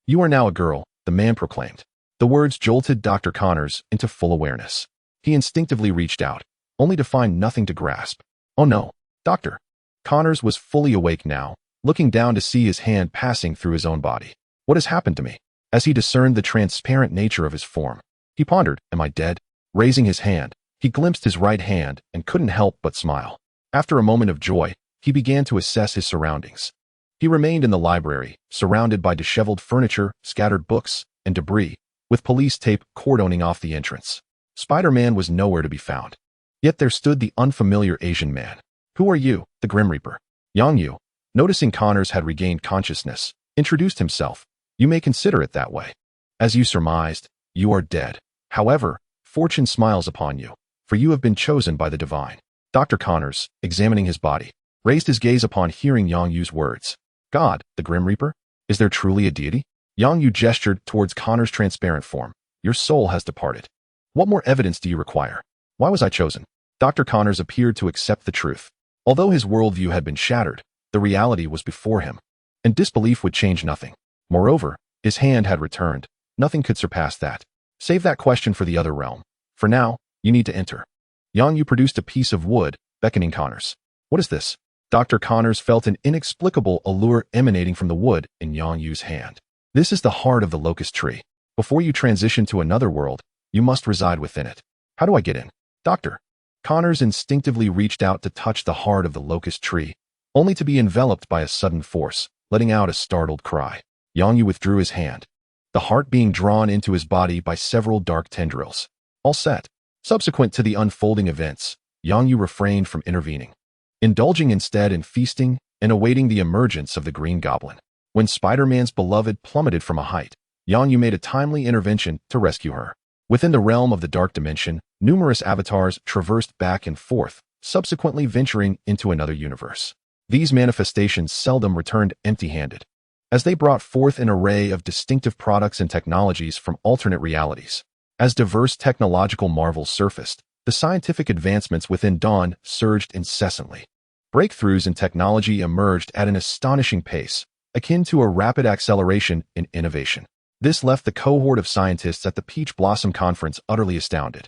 You are now a girl, the man proclaimed. The words jolted Dr. Connors into full awareness. He instinctively reached out, only to find nothing to grasp. Oh no, Doctor. Connors was fully awake now, looking down to see his hand passing through his own body. What has happened to me? As he discerned the transparent nature of his form, he pondered, am I dead? Raising his hand, he glimpsed his right hand and couldn't help but smile. After a moment of joy, he began to assess his surroundings. He remained in the library, surrounded by disheveled furniture, scattered books, and debris, with police tape cordoning off the entrance. Spider-Man was nowhere to be found. Yet there stood the unfamiliar Asian man. Who are you, the Grim Reaper? Yang Yu, noticing Connors had regained consciousness, introduced himself. You may consider it that way. As you surmised, you are dead. However, fortune smiles upon you, for you have been chosen by the divine. Dr. Connors, examining his body, raised his gaze upon hearing Yang Yu's words. God, the Grim Reaper? Is there truly a deity? Yang Yu gestured towards Connor's transparent form. Your soul has departed. What more evidence do you require? Why was I chosen? Dr. Connors appeared to accept the truth. Although his worldview had been shattered, the reality was before him, and disbelief would change nothing. Moreover, his hand had returned. Nothing could surpass that. Save that question for the other realm. For now, you need to enter. Yang Yu produced a piece of wood, beckoning Connors. What is this? Dr. Connors felt an inexplicable allure emanating from the wood in Yang Yu's hand. This is the heart of the locust tree. Before you transition to another world, you must reside within it. How do I get in? Doctor. Connors instinctively reached out to touch the heart of the locust tree, only to be enveloped by a sudden force, letting out a startled cry. Yang Yu withdrew his hand, the heart being drawn into his body by several dark tendrils. All set. Subsequent to the unfolding events, Yang Yu refrained from intervening, indulging instead in feasting and awaiting the emergence of the Green Goblin. When Spider-Man's beloved plummeted from a height, Yang Yu made a timely intervention to rescue her. Within the realm of the dark dimension, numerous avatars traversed back and forth, subsequently venturing into another universe. These manifestations seldom returned empty-handed, as they brought forth an array of distinctive products and technologies from alternate realities. As diverse technological marvels surfaced, the scientific advancements within Dawn surged incessantly. Breakthroughs in technology emerged at an astonishing pace, akin to a rapid acceleration in innovation. This left the cohort of scientists at the Peach Blossom Conference utterly astounded.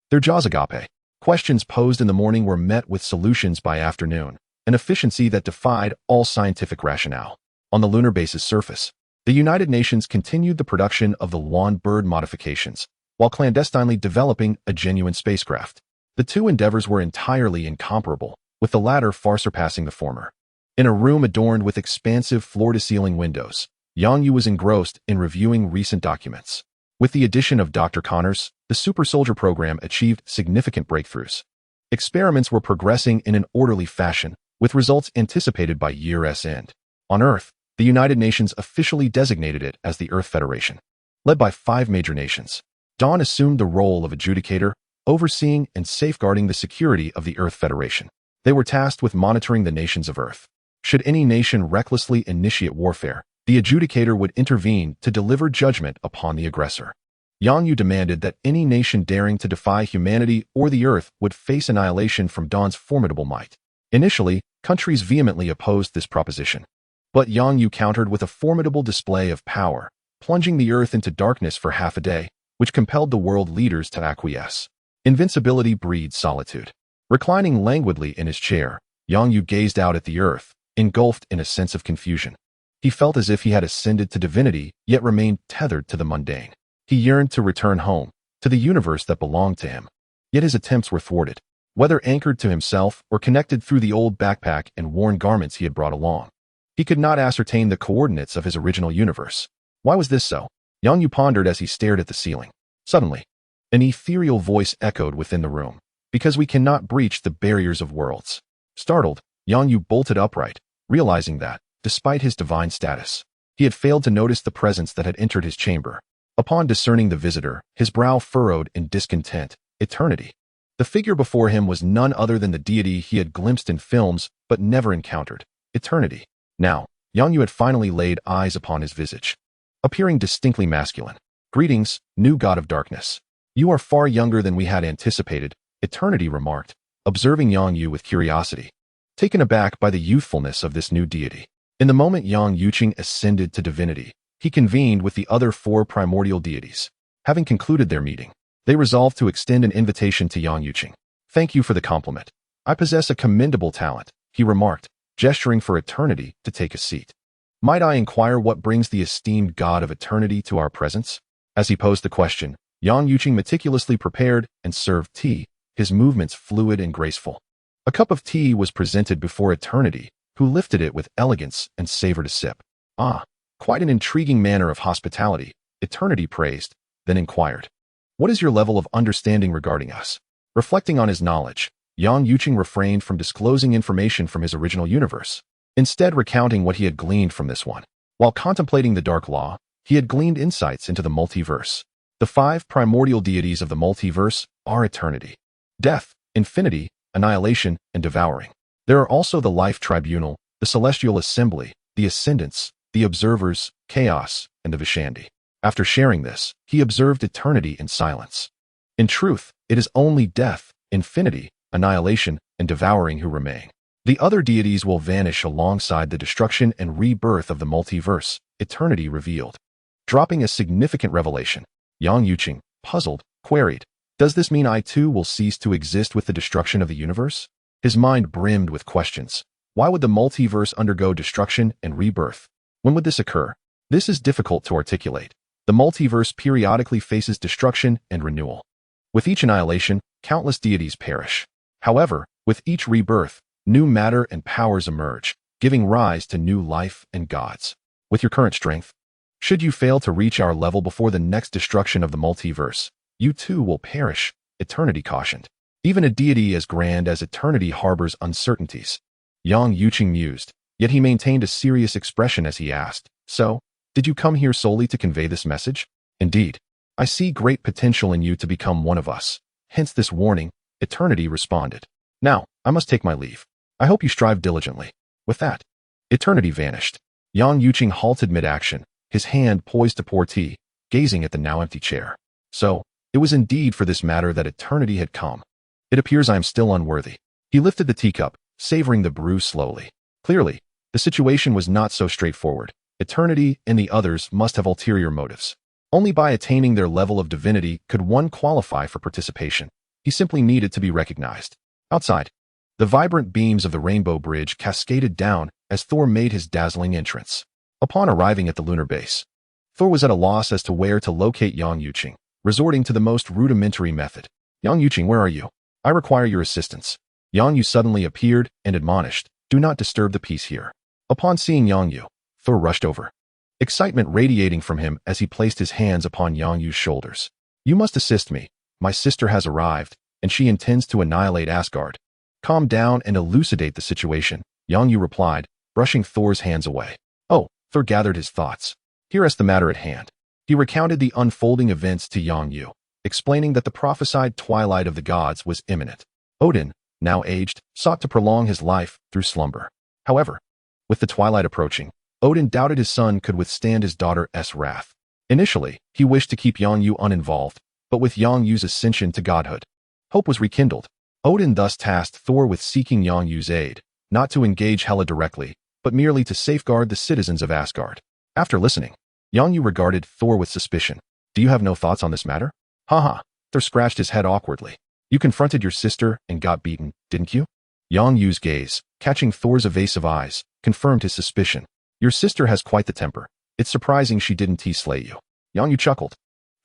Their jaws agape. Questions posed in the morning were met with solutions by afternoon, an efficiency that defied all scientific rationale. On the lunar base's surface, the United Nations continued the production of the lawn bird modifications, while clandestinely developing a genuine spacecraft. The two endeavors were entirely incomparable, with the latter far surpassing the former. In a room adorned with expansive floor-to-ceiling windows, Yang Yu was engrossed in reviewing recent documents. With the addition of Dr. Connors, the super soldier program achieved significant breakthroughs. Experiments were progressing in an orderly fashion, with results anticipated by year's end. On Earth, the United Nations officially designated it as the Earth Federation. Led by 5 major nations, Dawn assumed the role of adjudicator, overseeing and safeguarding the security of the Earth Federation. They were tasked with monitoring the nations of Earth. Should any nation recklessly initiate warfare, the adjudicator would intervene to deliver judgment upon the aggressor. Yang Yu demanded that any nation daring to defy humanity or the Earth would face annihilation from Dawn's formidable might. Initially, countries vehemently opposed this proposition. But Yang Yu countered with a formidable display of power, plunging the Earth into darkness for half a day, which compelled the world leaders to acquiesce. Invincibility breeds solitude. Reclining languidly in his chair, Yang Yu gazed out at the Earth, engulfed in a sense of confusion. He felt as if he had ascended to divinity, yet remained tethered to the mundane. He yearned to return home, to the universe that belonged to him. Yet his attempts were thwarted, whether anchored to himself or connected through the old backpack and worn garments he had brought along. He could not ascertain the coordinates of his original universe. Why was this so? Yang Yu pondered as he stared at the ceiling. Suddenly, an ethereal voice echoed within the room. Because we cannot breach the barriers of worlds. Startled, Yang Yu bolted upright, realizing that, despite his divine status, he had failed to notice the presence that had entered his chamber. Upon discerning the visitor, his brow furrowed in discontent. Eternity. The figure before him was none other than the deity he had glimpsed in films but never encountered. Eternity. Now, Yang Yu had finally laid eyes upon his visage. Appearing distinctly masculine. Greetings, new god of darkness. You are far younger than we had anticipated, Eternity remarked, observing Yang Yu with curiosity, taken aback by the youthfulness of this new deity. In the moment Yang Yuqing ascended to divinity, he convened with the other 4 primordial deities. Having concluded their meeting, they resolved to extend an invitation to Yang Yuqing. Thank you for the compliment. I possess a commendable talent, he remarked, gesturing for Eternity to take a seat. Might I inquire what brings the esteemed god of Eternity to our presence? As he posed the question, Yang Yuqing meticulously prepared and served tea, his movements fluid and graceful. A cup of tea was presented before Eternity, who lifted it with elegance and savored a sip. Ah, quite an intriguing manner of hospitality, Eternity praised, then inquired. What is your level of understanding regarding us? Reflecting on his knowledge, Yang Yuqing refrained from disclosing information from his original universe, instead recounting what he had gleaned from this one. While contemplating the Dark Law, he had gleaned insights into the multiverse. The 5 primordial deities of the multiverse are Eternity, Death, Infinity, Annihilation, and Devouring. There are also the Life Tribunal, the Celestial Assembly, the Ascendants, the Observers, Chaos, and the Vishandi. After sharing this, he observed Eternity in silence. In truth, it is only Death, Infinity, Annihilation, and Devouring who remain. The other deities will vanish alongside the destruction and rebirth of the multiverse, Eternity revealed. Dropping a significant revelation, Yang Yuqing, puzzled, queried, does this mean I too will cease to exist with the destruction of the universe? His mind brimmed with questions. Why would the multiverse undergo destruction and rebirth? When would this occur? This is difficult to articulate. The multiverse periodically faces destruction and renewal. With each annihilation, countless deities perish. However, with each rebirth, new matter and powers emerge, giving rise to new life and gods. With your current strength, should you fail to reach our level before the next destruction of the multiverse, you too will perish, Eternity cautioned. Even a deity as grand as Eternity harbors uncertainties. Yang Yuqing mused, yet he maintained a serious expression as he asked, so, did you come here solely to convey this message? Indeed. I see great potential in you to become one of us. Hence this warning, Eternity responded. Now, I must take my leave. I hope you strive diligently. With that, Eternity vanished. Yang Yuqing halted mid-action, his hand poised to pour tea, gazing at the now empty chair. So, it was indeed for this matter that Eternity had come. It appears I am still unworthy. He lifted the teacup, savoring the brew slowly. Clearly, the situation was not so straightforward. Eternity and the others must have ulterior motives. Only by attaining their level of divinity could one qualify for participation. He simply needed to be recognized. Outside, the vibrant beams of the Rainbow Bridge cascaded down as Thor made his dazzling entrance. Upon arriving at the lunar base, Thor was at a loss as to where to locate Yang Yuqing, resorting to the most rudimentary method. Yang Yuqing, where are you? I require your assistance. Yang Yu suddenly appeared and admonished, do not disturb the peace here. Upon seeing Yang Yu, Thor rushed over, excitement radiating from him as he placed his hands upon Yang Yu's shoulders. You must assist me. My sister has arrived, and she intends to annihilate Asgard. Calm down and elucidate the situation, Yongyu replied, brushing Thor's hands away. Oh, Thor gathered his thoughts. Here is the matter at hand. He recounted the unfolding events to Yongyu, explaining that the prophesied twilight of the gods was imminent. Odin, now aged, sought to prolong his life through slumber. However, with the twilight approaching, Odin doubted his son could withstand his daughter's wrath. Initially, he wished to keep Yongyu uninvolved, but with Yongyu's ascension to godhood, hope was rekindled. Odin thus tasked Thor with seeking Yongyu's aid, not to engage Hela directly, but merely to safeguard the citizens of Asgard. After listening, Yongyu regarded Thor with suspicion. Do you have no thoughts on this matter? Haha, Thor scratched his head awkwardly. You confronted your sister and got beaten, didn't you? Yongyu's gaze, catching Thor's evasive eyes, confirmed his suspicion. Your sister has quite the temper. It's surprising she didn't slay you. Yongyu chuckled.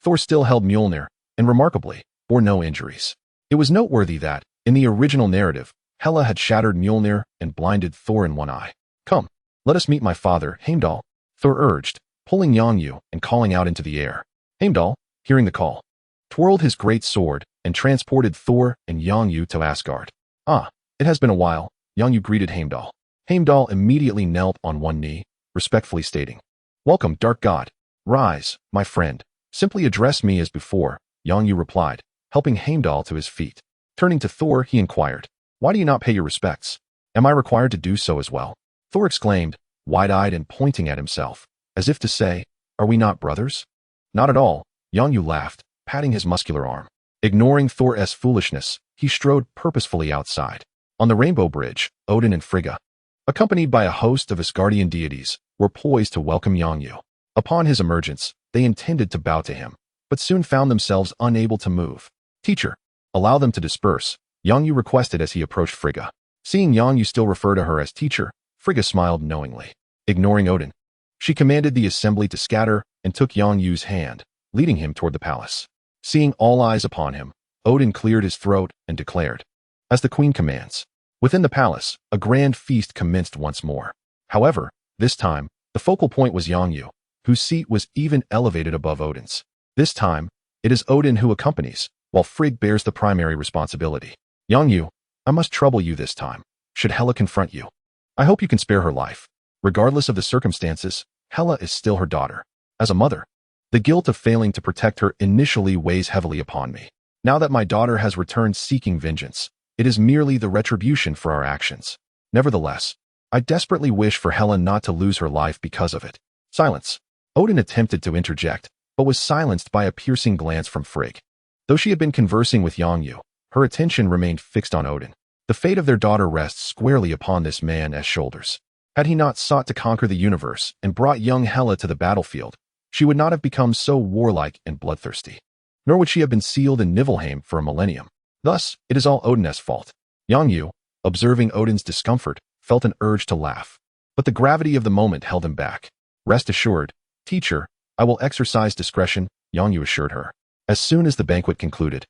Thor still held Mjolnir, and remarkably, bore no injuries. It was noteworthy that, in the original narrative, Hela had shattered Mjolnir and blinded Thor in one eye. Come, let us meet my father, Heimdall, Thor urged, pulling Yongyu and calling out into the air. Heimdall, hearing the call, twirled his great sword and transported Thor and Yongyu to Asgard. Ah, it has been a while, Yongyu greeted Heimdall. Heimdall immediately knelt on one knee, respectfully stating, Welcome, Dark God. Rise, my friend. Simply address me as before, Yongyu replied, helping Heimdall to his feet. Turning to Thor, he inquired, Why do you not pay your respects? Am I required to do so as well? Thor exclaimed, wide-eyed and pointing at himself, as if to say, Are we not brothers? Not at all, Yongyu laughed, patting his muscular arm. Ignoring Thor's foolishness, he strode purposefully outside. On the Rainbow Bridge, Odin and Frigga, accompanied by a host of Asgardian deities, were poised to welcome Yongyu. Upon his emergence, they intended to bow to him, but soon found themselves unable to move. Teacher, allow them to disperse, Yongyu requested as he approached Frigga. Seeing Yongyu still refer to her as teacher, Frigga smiled knowingly. Ignoring Odin, she commanded the assembly to scatter and took Yongyu's hand, leading him toward the palace. Seeing all eyes upon him, Odin cleared his throat and declared, As the queen commands. Within the palace, a grand feast commenced once more. However, this time, the focal point was Yongyu, whose seat was even elevated above Odin's. This time, it is Odin who accompanies, while Frigg bears the primary responsibility. Yongyu, I must trouble you this time. Should Hela confront you, I hope you can spare her life. Regardless of the circumstances, Hela is still her daughter. As a mother, the guilt of failing to protect her initially weighs heavily upon me. Now that my daughter has returned seeking vengeance, it is merely the retribution for our actions. Nevertheless, I desperately wish for Hela not to lose her life because of it. Silence. Odin attempted to interject, but was silenced by a piercing glance from Frigg. Though she had been conversing with Yongyu, her attention remained fixed on Odin. The fate of their daughter rests squarely upon this man's shoulders. Had he not sought to conquer the universe and brought young Hela to the battlefield, she would not have become so warlike and bloodthirsty. Nor would she have been sealed in Niflheim for a millennium. Thus, it is all Odin's fault. Yongyu, observing Odin's discomfort, felt an urge to laugh. But the gravity of the moment held him back. Rest assured, teacher, I will exercise discretion, Yongyu assured her. As soon as the banquet concluded,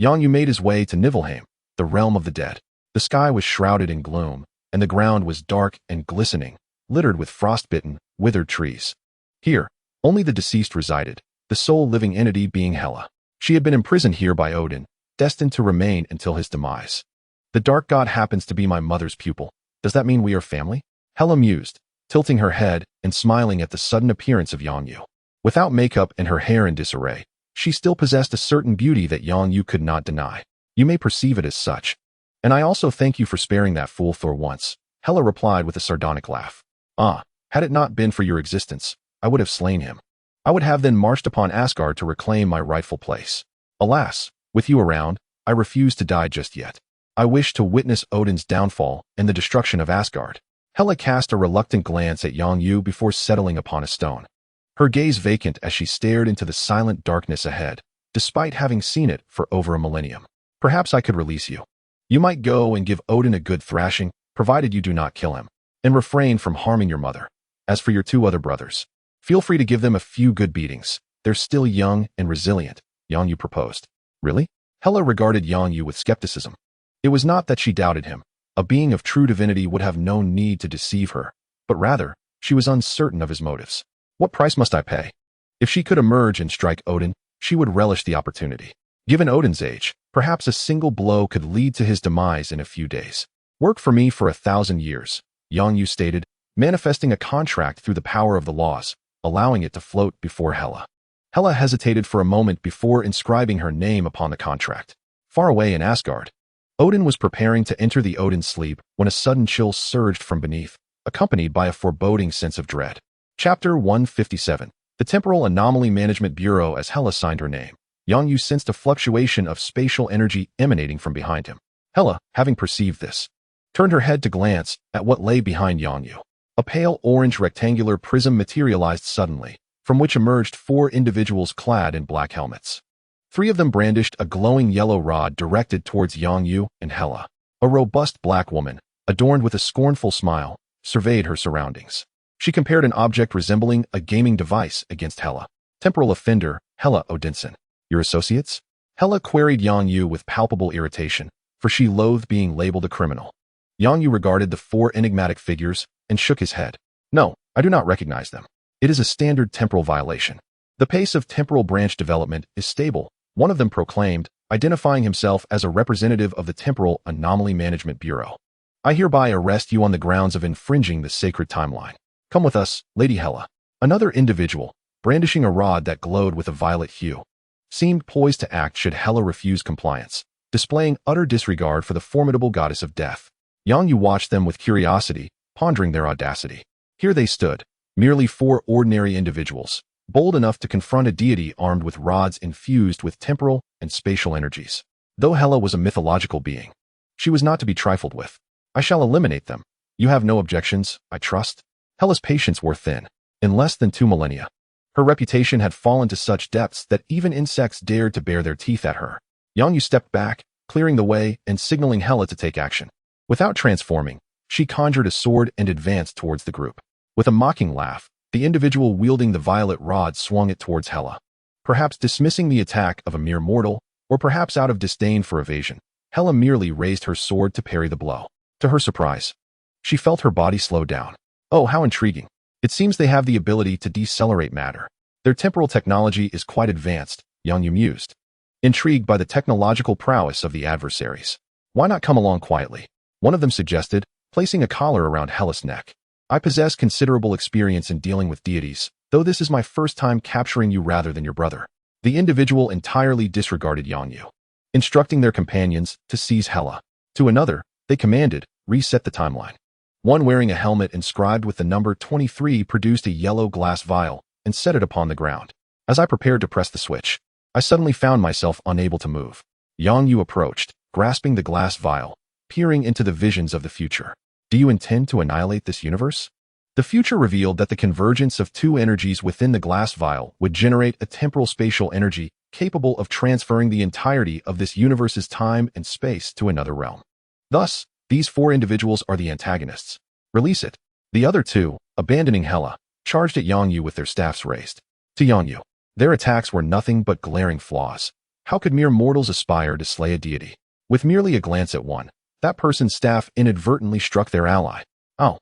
Yongyu made his way to Niflheim, the realm of the dead. The sky was shrouded in gloom, and the ground was dark and glistening, littered with frostbitten, withered trees. Here, only the deceased resided, the sole living entity being Hela. She had been imprisoned here by Odin, destined to remain until his demise. The dark god happens to be my mother's pupil. Does that mean we are family? Hela mused, tilting her head and smiling at the sudden appearance of Yongyu. Without makeup and her hair in disarray, she still possessed a certain beauty that Yongyu could not deny. You may perceive it as such. And I also thank you for sparing that fool Thor once, Hela replied with a sardonic laugh. Ah, had it not been for your existence, I would have slain him. I would have then marched upon Asgard to reclaim my rightful place. Alas, with you around, I refuse to die just yet. I wish to witness Odin's downfall and the destruction of Asgard. Hela cast a reluctant glance at Yongyu before settling upon a stone. Her gaze vacant as she stared into the silent darkness ahead, despite having seen it for over a millennium. Perhaps I could release you. You might go and give Odin a good thrashing, provided you do not kill him, and refrain from harming your mother. As for your two other brothers, feel free to give them a few good beatings. They're still young and resilient, Yongyu proposed. Really? Hela regarded Yongyu with skepticism. It was not that she doubted him. A being of true divinity would have no need to deceive her, but rather, she was uncertain of his motives. What price must I pay? If she could emerge and strike Odin, she would relish the opportunity. Given Odin's age, Perhaps a single blow could lead to his demise in a few days. Work for me for 1,000 years, Yang Yu stated, manifesting a contract through the power of the laws, allowing it to float before Hela. Hela hesitated for a moment before inscribing her name upon the contract. Far away in Asgard, Odin was preparing to enter the Odin sleep when a sudden chill surged from beneath, accompanied by a foreboding sense of dread. Chapter 157. The Temporal Anomaly Management Bureau. As Hela signed her name, Yang Yu sensed a fluctuation of spatial energy emanating from behind him. Hela, having perceived this, turned her head to glance at what lay behind Yang Yu. A pale orange rectangular prism materialized suddenly, from which emerged 4 individuals clad in black helmets. 3 of them brandished a glowing yellow rod directed towards Yang Yu and Hela. A robust black woman, adorned with a scornful smile, surveyed her surroundings. She compared an object resembling a gaming device against Hela. Temporal offender, Hela Odinson. Your associates? Hela queried Yang Yu with palpable irritation, for she loathed being labeled a criminal. Yang Yu regarded the 4 enigmatic figures and shook his head. No, I do not recognize them. It is a standard temporal violation. The pace of temporal branch development is stable, one of them proclaimed, identifying himself as a representative of the Temporal Anomaly Management Bureau. I hereby arrest you on the grounds of infringing the sacred timeline. Come with us, Lady Hela. Another individual, brandishing a rod that glowed with a violet hue, seemed poised to act should Hela refuse compliance, displaying utter disregard for the formidable goddess of death. Yang Yu watched them with curiosity, pondering their audacity. Here they stood, merely 4 ordinary individuals, bold enough to confront a deity armed with rods infused with temporal and spatial energies. Though Hela was a mythological being, she was not to be trifled with. I shall eliminate them. You have no objections, I trust? Hela's patience wore thin. In less than 2 millennia, her reputation had fallen to such depths that even insects dared to bare their teeth at her. Yang Yu stepped back, clearing the way and signaling Hela to take action. Without transforming, she conjured a sword and advanced towards the group. With a mocking laugh, the individual wielding the violet rod swung it towards Hela. Perhaps dismissing the attack of a mere mortal, or perhaps out of disdain for evasion, Hela merely raised her sword to parry the blow. To her surprise, she felt her body slow down. Oh, how intriguing. It seems they have the ability to decelerate matter. Their temporal technology is quite advanced, Yang Yu mused, intrigued by the technological prowess of the adversaries. Why not come along quietly? One of them suggested, placing a collar around Hela's neck. I possess considerable experience in dealing with deities, though this is my first time capturing you rather than your brother. The individual entirely disregarded Yang Yu, instructing their companions to seize Hela. To another, they commanded, reset the timeline. One wearing a helmet inscribed with the number 23 produced a yellow glass vial and set it upon the ground. As I prepared to press the switch, I suddenly found myself unable to move. Yang Yu approached, grasping the glass vial, peering into the visions of the future. Do you intend to annihilate this universe? The future revealed that the convergence of 2 energies within the glass vial would generate a temporal spatial energy capable of transferring the entirety of this universe's time and space to another realm. Thus, these 4 individuals are the antagonists. Release it. The other 2, abandoning Hela, charged at Yang Yu with their staffs raised. To Yang Yu, their attacks were nothing but glaring flaws. How could mere mortals aspire to slay a deity? With merely a glance at one, that person's staff inadvertently struck their ally. Oh,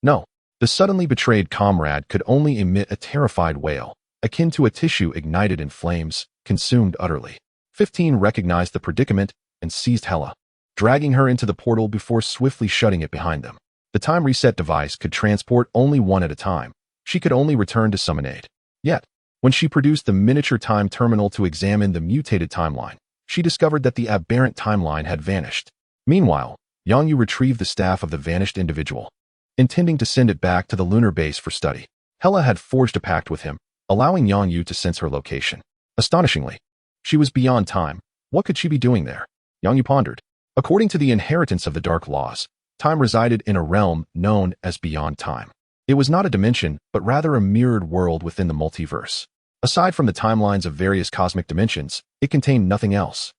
no. The suddenly betrayed comrade could only emit a terrified wail, akin to a tissue ignited in flames, consumed utterly. 15 recognized the predicament and seized Hela, dragging her into the portal before swiftly shutting it behind them. The time reset device could transport only one at a time. She could only return to summon aid. Yet, when she produced the miniature time terminal to examine the mutated timeline, she discovered that the aberrant timeline had vanished. Meanwhile, Yang Yu retrieved the staff of the vanished individual, intending to send it back to the lunar base for study. Hela had forged a pact with him, allowing Yang Yu to sense her location. Astonishingly, she was beyond time. What could she be doing there? Yang Yu pondered. According to the inheritance of the dark laws, time resided in a realm known as beyond time. It was not a dimension, but rather a mirrored world within the multiverse. Aside from the timelines of various cosmic dimensions, it contained nothing else.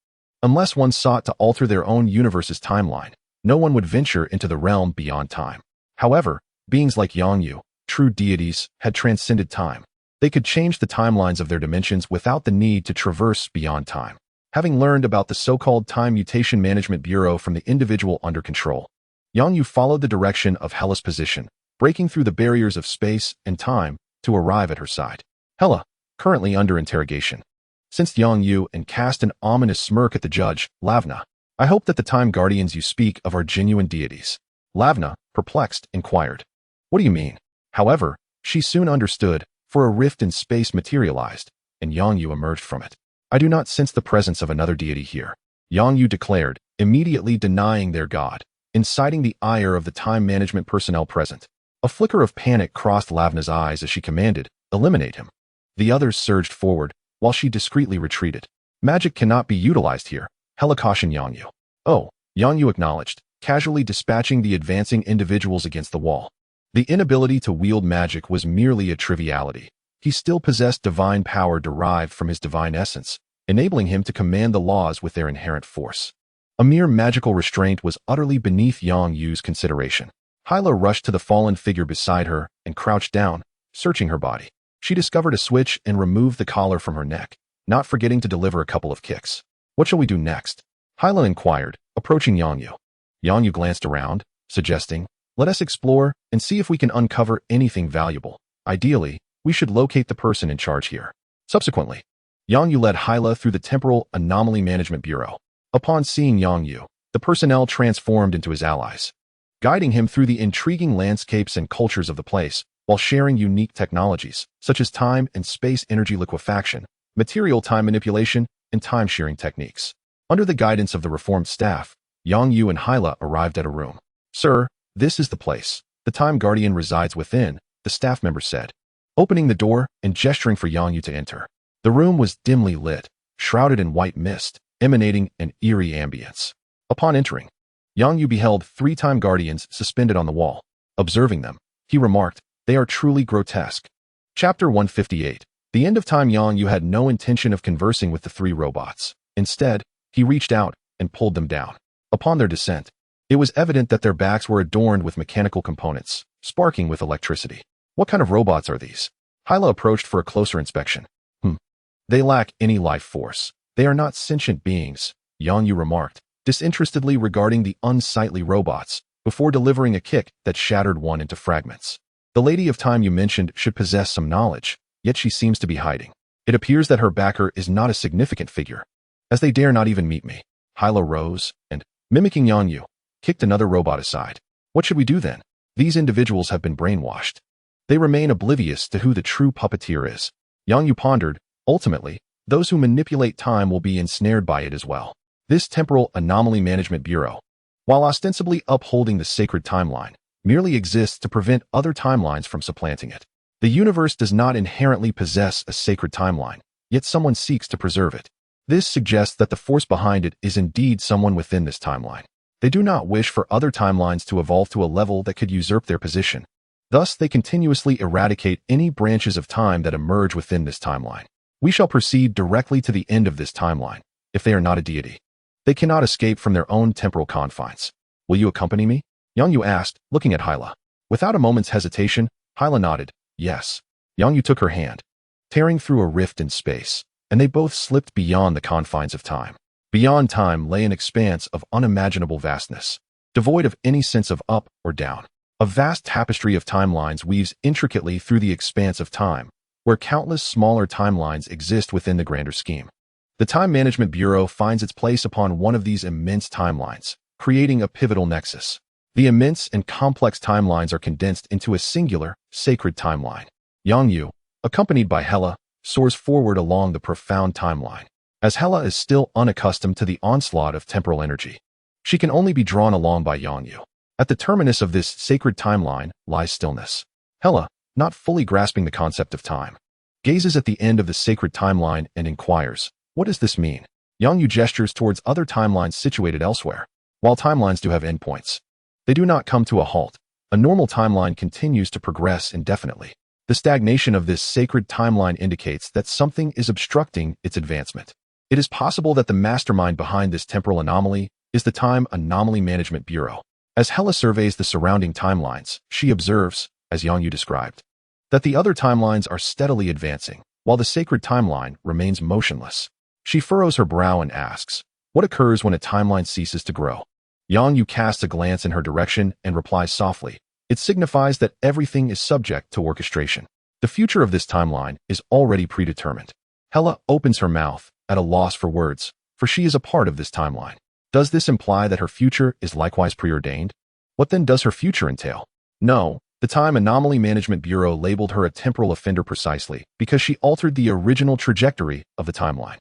Unless one sought to alter their own universe's timeline, no one would venture into the realm beyond time. However, beings like Yang Yu, true deities, had transcended time. They could change the timelines of their dimensions without the need to traverse beyond time. Having learned about the so-called Time Mutation Management Bureau from the individual under control, Yang Yu followed the direction of Hela's position, breaking through the barriers of space and time to arrive at her side. Hela, currently under interrogation, sensed Yang Yu and cast an ominous smirk at the judge, Lavna. I hope that the time guardians you speak of are genuine deities. Lavna, perplexed, inquired. What do you mean? However, she soon understood, for a rift in space materialized, and Yang Yu emerged from it. I do not sense the presence of another deity here, Yang Yu declared, immediately denying their god, inciting the ire of the time management personnel present. A flicker of panic crossed Lavna's eyes as she commanded, eliminate him. The others surged forward, while she discreetly retreated. Magic cannot be utilized here, Hela cautioned Yang Yu. Oh, Yang Yu acknowledged, casually dispatching the advancing individuals against the wall. The inability to wield magic was merely a triviality. He still possessed divine power derived from his divine essence, enabling him to command the laws with their inherent force. A mere magical restraint was utterly beneath Yang Yu's consideration. Hyla rushed to the fallen figure beside her and crouched down, searching her body. She discovered a switch and removed the collar from her neck, not forgetting to deliver a couple of kicks. What shall we do next? Hyla inquired, approaching Yang Yu. Yang Yu glanced around, suggesting, let us explore and see if we can uncover anything valuable. Ideally, we should locate the person in charge here. Subsequently, Yang Yu led Hyla through the Temporal Anomaly Management Bureau. Upon seeing Yang Yu, the personnel transformed into his allies, guiding him through the intriguing landscapes and cultures of the place, while sharing unique technologies, such as time and space energy liquefaction, material time manipulation, and time-shearing techniques. Under the guidance of the reformed staff, Yang Yu and Hyla arrived at a room. Sir, this is the place. The time guardian resides within, the staff member said, opening the door and gesturing for Yang Yu to enter. The room was dimly lit, shrouded in white mist, emanating an eerie ambience. Upon entering, Yang Yu beheld 3 time guardians suspended on the wall. Observing them, he remarked, they are truly grotesque. Chapter 158. The end of time. Yang Yu had no intention of conversing with the 3 robots. Instead, he reached out and pulled them down. Upon their descent, it was evident that their backs were adorned with mechanical components, sparking with electricity. What kind of robots are these? Hyla approached for a closer inspection. They lack any life force. They are not sentient beings, Yang Yu remarked, disinterestedly regarding the unsightly robots, before delivering a kick that shattered one into fragments. The Lady of Time you mentioned should possess some knowledge, yet she seems to be hiding. It appears that her backer is not a significant figure, as they dare not even meet me. Hyla rose and, mimicking Yang Yu, kicked another robot aside. What should we do then? These individuals have been brainwashed. They remain oblivious to who the true puppeteer is. Yang Yu pondered, ultimately, those who manipulate time will be ensnared by it as well. This Temporal Anomaly Management Bureau, while ostensibly upholding the sacred timeline, merely exists to prevent other timelines from supplanting it. The universe does not inherently possess a sacred timeline, yet someone seeks to preserve it. This suggests that the force behind it is indeed someone within this timeline. They do not wish for other timelines to evolve to a level that could usurp their position. Thus, they continuously eradicate any branches of time that emerge within this timeline. We shall proceed directly to the end of this timeline, if they are not a deity. They cannot escape from their own temporal confines. Will you accompany me? Yang Yu asked, looking at Hyla. Without a moment's hesitation, Hyla nodded, yes. Yang Yu took her hand, tearing through a rift in space, and they both slipped beyond the confines of time. Beyond time lay an expanse of unimaginable vastness, devoid of any sense of up or down. A vast tapestry of timelines weaves intricately through the expanse of time, where countless smaller timelines exist within the grander scheme. The Time Management Bureau finds its place upon one of these immense timelines, creating a pivotal nexus. The immense and complex timelines are condensed into a singular, sacred timeline. Yang Yu, accompanied by Hela, soars forward along the profound timeline. As Hela is still unaccustomed to the onslaught of temporal energy, she can only be drawn along by Yang Yu. At the terminus of this sacred timeline lies stillness. Hela, not fully grasping the concept of time, gazes at the end of the sacred timeline and inquires, what does this mean? Yang Yu gestures towards other timelines situated elsewhere. While timelines do have endpoints, they do not come to a halt. A normal timeline continues to progress indefinitely. The stagnation of this sacred timeline indicates that something is obstructing its advancement. It is possible that the mastermind behind this temporal anomaly is the Time Anomaly Management Bureau. As Hela surveys the surrounding timelines, she observes, as Yang Yu described, that the other timelines are steadily advancing, while the sacred timeline remains motionless. She furrows her brow and asks, what occurs when a timeline ceases to grow? Yang Yu casts a glance in her direction and replies softly, it signifies that everything is subject to orchestration. The future of this timeline is already predetermined. Hela opens her mouth, at a loss for words, for she is a part of this timeline. Does this imply that her future is likewise preordained? What then does her future entail? No, the Time Anomaly Management Bureau labeled her a temporal offender precisely because she altered the original trajectory of the timeline.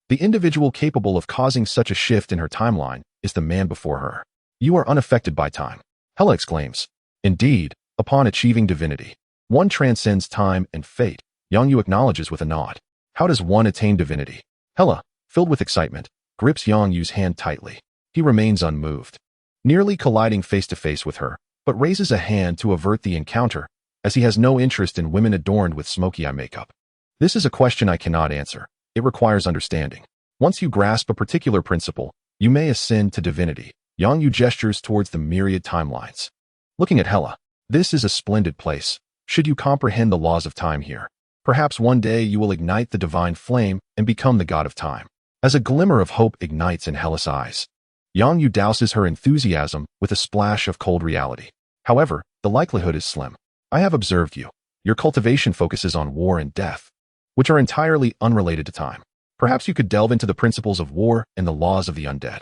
The individual capable of causing such a shift in her timeline is the man before her. You are unaffected by time, Hela exclaims. Indeed, upon achieving divinity, one transcends time and fate, Yangyu acknowledges with a nod. How does one attain divinity? Hela, filled with excitement, grips Yangyu's hand tightly. He remains unmoved, nearly colliding face-to-face with her, but raises a hand to avert the encounter, as he has no interest in women adorned with smoky eye makeup. This is a question I cannot answer. It requires understanding. Once you grasp a particular principle, you may ascend to divinity. Yangyu gestures towards the myriad timelines. Looking at Hela, this is a splendid place. Should you comprehend the laws of time here, perhaps one day you will ignite the divine flame and become the god of time. As a glimmer of hope ignites in Hela's eyes, Yangyu douses her enthusiasm with a splash of cold reality. However, the likelihood is slim. I have observed you. Your cultivation focuses on war and death, which are entirely unrelated to time. Perhaps you could delve into the principles of war and the laws of the undead.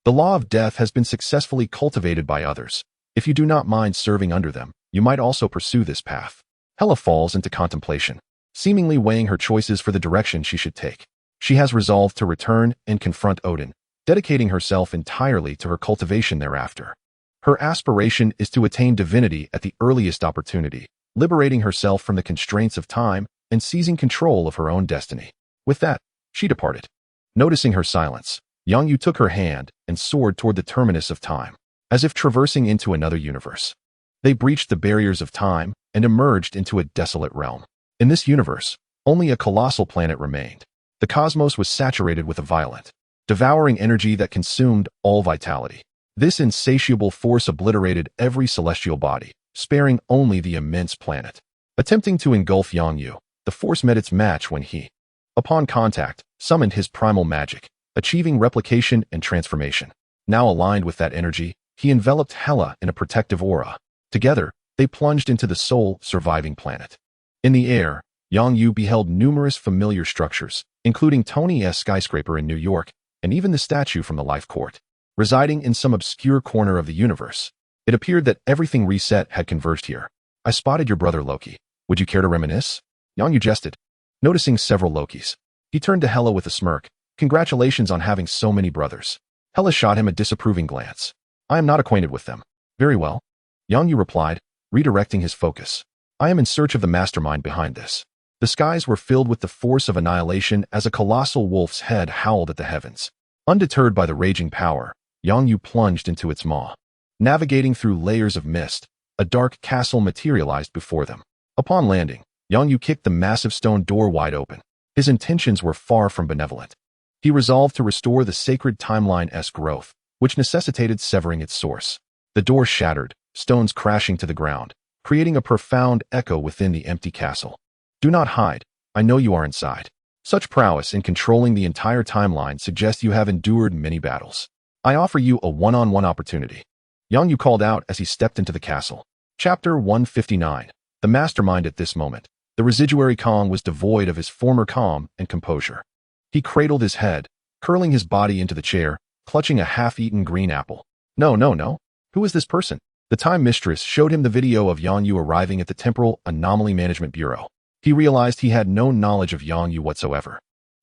The law of death has been successfully cultivated by others. If you do not mind serving under them, you might also pursue this path. Hela falls into contemplation, seemingly weighing her choices for the direction she should take. She has resolved to return and confront Odin, dedicating herself entirely to her cultivation thereafter. Her aspiration is to attain divinity at the earliest opportunity, liberating herself from the constraints of time and seizing control of her own destiny. With that, she departed. Noticing her silence, Yangyu took her hand and soared toward the terminus of time, as if traversing into another universe. They breached the barriers of time and emerged into a desolate realm. In this universe, only a colossal planet remained. The cosmos was saturated with a violent, devouring energy that consumed all vitality. This insatiable force obliterated every celestial body, sparing only the immense planet. Attempting to engulf Yangyu, the force met its match when he, upon contact, summoned his primal magic, achieving replication and transformation. Now aligned with that energy, he enveloped Hela in a protective aura. Together, they plunged into the sole surviving planet. In the air, Yangyu beheld numerous familiar structures, including Tony's skyscraper in New York, and even the statue from the Life Court. Residing in some obscure corner of the universe, it appeared that everything reset had converged here. I spotted your brother Loki. Would you care to reminisce? Yangyu jested, noticing several Lokis. He turned to Hela with a smirk. Congratulations on having so many brothers. Hela shot him a disapproving glance. I am not acquainted with them. Very well, Yangyu replied, redirecting his focus. I am in search of the mastermind behind this. The skies were filled with the force of annihilation as a colossal wolf's head howled at the heavens. Undeterred by the raging power, Yangyu plunged into its maw. Navigating through layers of mist, a dark castle materialized before them. Upon landing, Yangyu kicked the massive stone door wide open. His intentions were far from benevolent. He resolved to restore the sacred timeline-esque growth, which necessitated severing its source. The door shattered, stones crashing to the ground, creating a profound echo within the empty castle. Do not hide. I know you are inside. Such prowess in controlling the entire timeline suggests you have endured many battles. I offer you a one-on-one opportunity. Yangyu called out as he stepped into the castle. Chapter 159. The mastermind. At this moment, the residuary Kong was devoid of his former calm and composure. He cradled his head, curling his body into the chair, clutching a half-eaten green apple. No. Who is this person? The Time Mistress showed him the video of Yangyu arriving at the Temporal Anomaly Management Bureau. He realized he had no knowledge of Yangyu whatsoever.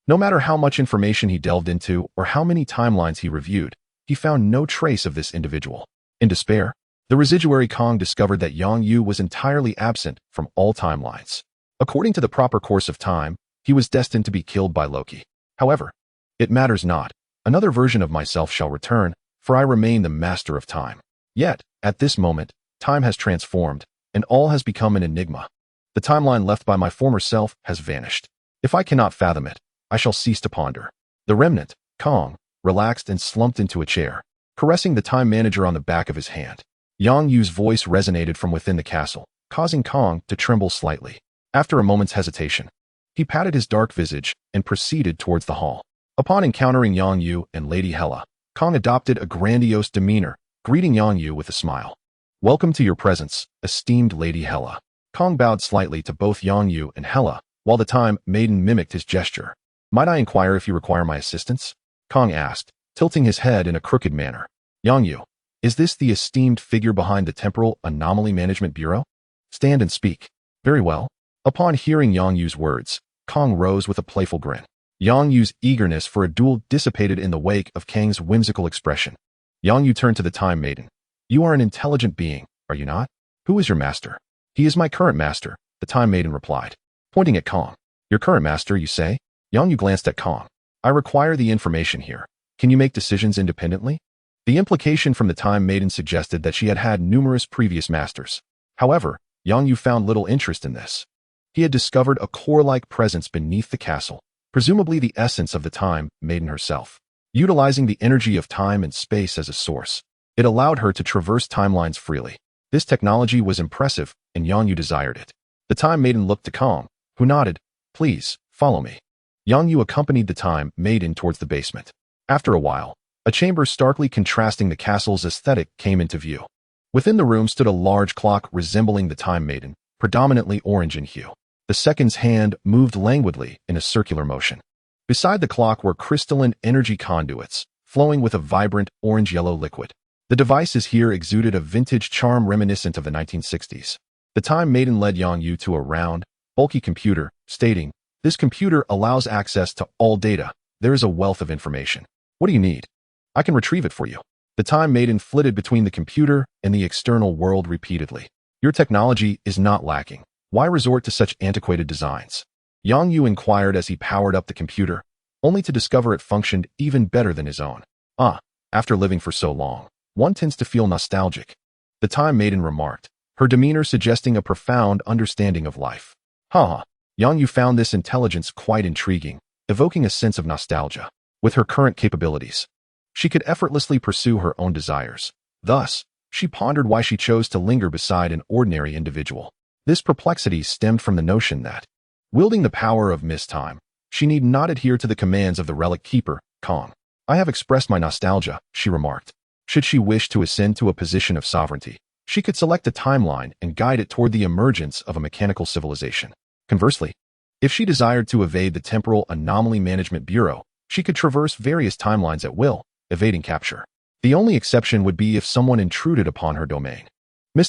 No matter how much information he delved into or how many timelines he reviewed, he found no trace of this individual. In despair, the residuary Kong discovered that Yangyu was entirely absent from all timelines. According to the proper course of time, he was destined to be killed by Loki. However, it matters not. Another version of myself shall return, for I remain the master of time. Yet, at this moment, time has transformed, and all has become an enigma. The timeline left by my former self has vanished. If I cannot fathom it, I shall cease to ponder. The remnant, Kong, relaxed and slumped into a chair, caressing the time manager on the back of his hand. Yangyu's voice resonated from within the castle, causing Kong to tremble slightly. After a moment's hesitation, he patted his dark visage and proceeded towards the hall. Upon encountering Yangyu and Lady Hela, Kong adopted a grandiose demeanor, greeting Yangyu with a smile. Welcome to your presence, esteemed Lady Hela. Kong bowed slightly to both Yangyu and Hela, while the Time Maiden mimicked his gesture. Might I inquire if you require my assistance? Kong asked, tilting his head in a crooked manner. Yang Yu, is this the esteemed figure behind the Temporal Anomaly Management Bureau? Stand and speak. Very well. Upon hearing Yang Yu's words, Kong rose with a playful grin. Yang Yu's eagerness for a duel dissipated in the wake of Kang's whimsical expression. Yang Yu turned to the Time Maiden. You are an intelligent being, are you not? Who is your master? He is my current master, the Time Maiden replied, pointing at Kong. Your current master, you say? Yang Yu glanced at Kong. I require the information here. Can you make decisions independently? The implication from the Time Maiden suggested that she had had numerous previous masters. However, Yang Yu found little interest in this. He had discovered a core-like presence beneath the castle, presumably the essence of the Time Maiden herself. Utilizing the energy of time and space as a source, it allowed her to traverse timelines freely. This technology was impressive, and Yang Yu desired it. The Time Maiden looked to Kong, who nodded. Please, follow me. Yang Yu accompanied the Time Maiden towards the basement. After a while, a chamber starkly contrasting the castle's aesthetic came into view. Within the room stood a large clock resembling the Time Maiden, predominantly orange in hue. The second's hand moved languidly in a circular motion. Beside the clock were crystalline energy conduits, flowing with a vibrant orange-yellow liquid. The devices here exuded a vintage charm reminiscent of the 1960s. The Time Maiden led Yang Yu to a round, bulky computer, stating, "This computer allows access to all data. There is a wealth of information. What do you need? I can retrieve it for you." The Time Maiden flitted between the computer and the external world repeatedly. Your technology is not lacking. Why resort to such antiquated designs? Yang Yu inquired as he powered up the computer, only to discover it functioned even better than his own. After living for so long, one tends to feel nostalgic. The Time Maiden remarked, her demeanor suggesting a profound understanding of life. Yang Yu found this intelligence quite intriguing, evoking a sense of nostalgia. With her current capabilities, she could effortlessly pursue her own desires. Thus, she pondered why she chose to linger beside an ordinary individual. This perplexity stemmed from the notion that, wielding the power of Time, she need not adhere to the commands of the Relic Keeper, Kong. I have expressed my nostalgia, she remarked. Should she wish to ascend to a position of sovereignty, she could select a timeline and guide it toward the emergence of a mechanical civilization. Conversely, if she desired to evade the Temporal Anomaly Management Bureau, she could traverse various timelines at will, evading capture. The only exception would be if someone intruded upon her domain.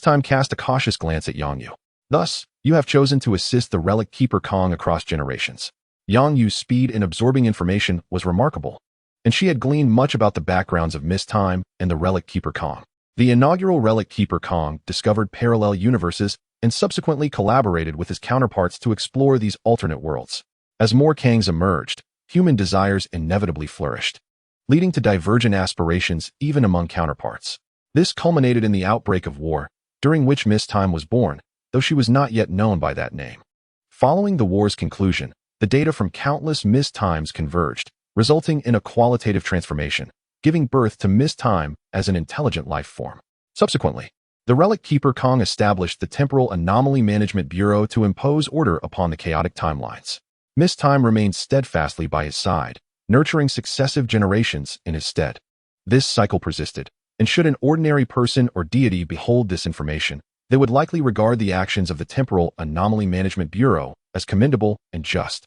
Time cast a cautious glance at Yang Yu. Thus, you have chosen to assist the Relic Keeper Kong across generations. Yang Yu's speed in absorbing information was remarkable, and she had gleaned much about the backgrounds of Time and the Relic Keeper Kong. The inaugural Relic Keeper Kong discovered parallel universes and subsequently collaborated with his counterparts to explore these alternate worlds. As more Kangs emerged, human desires inevitably flourished, leading to divergent aspirations even among counterparts. This culminated in the outbreak of war, during which Time was born, though she was not yet known by that name. Following the war's conclusion, the data from countless Times converged, resulting in a qualitative transformation, giving birth to Time as an intelligent life form. Subsequently, the Relic Keeper Kong established the Temporal Anomaly Management Bureau to impose order upon the chaotic timelines. Time remained steadfastly by his side, nurturing successive generations in his stead. This cycle persisted, and should an ordinary person or deity behold this information, they would likely regard the actions of the Temporal Anomaly Management Bureau as commendable and just,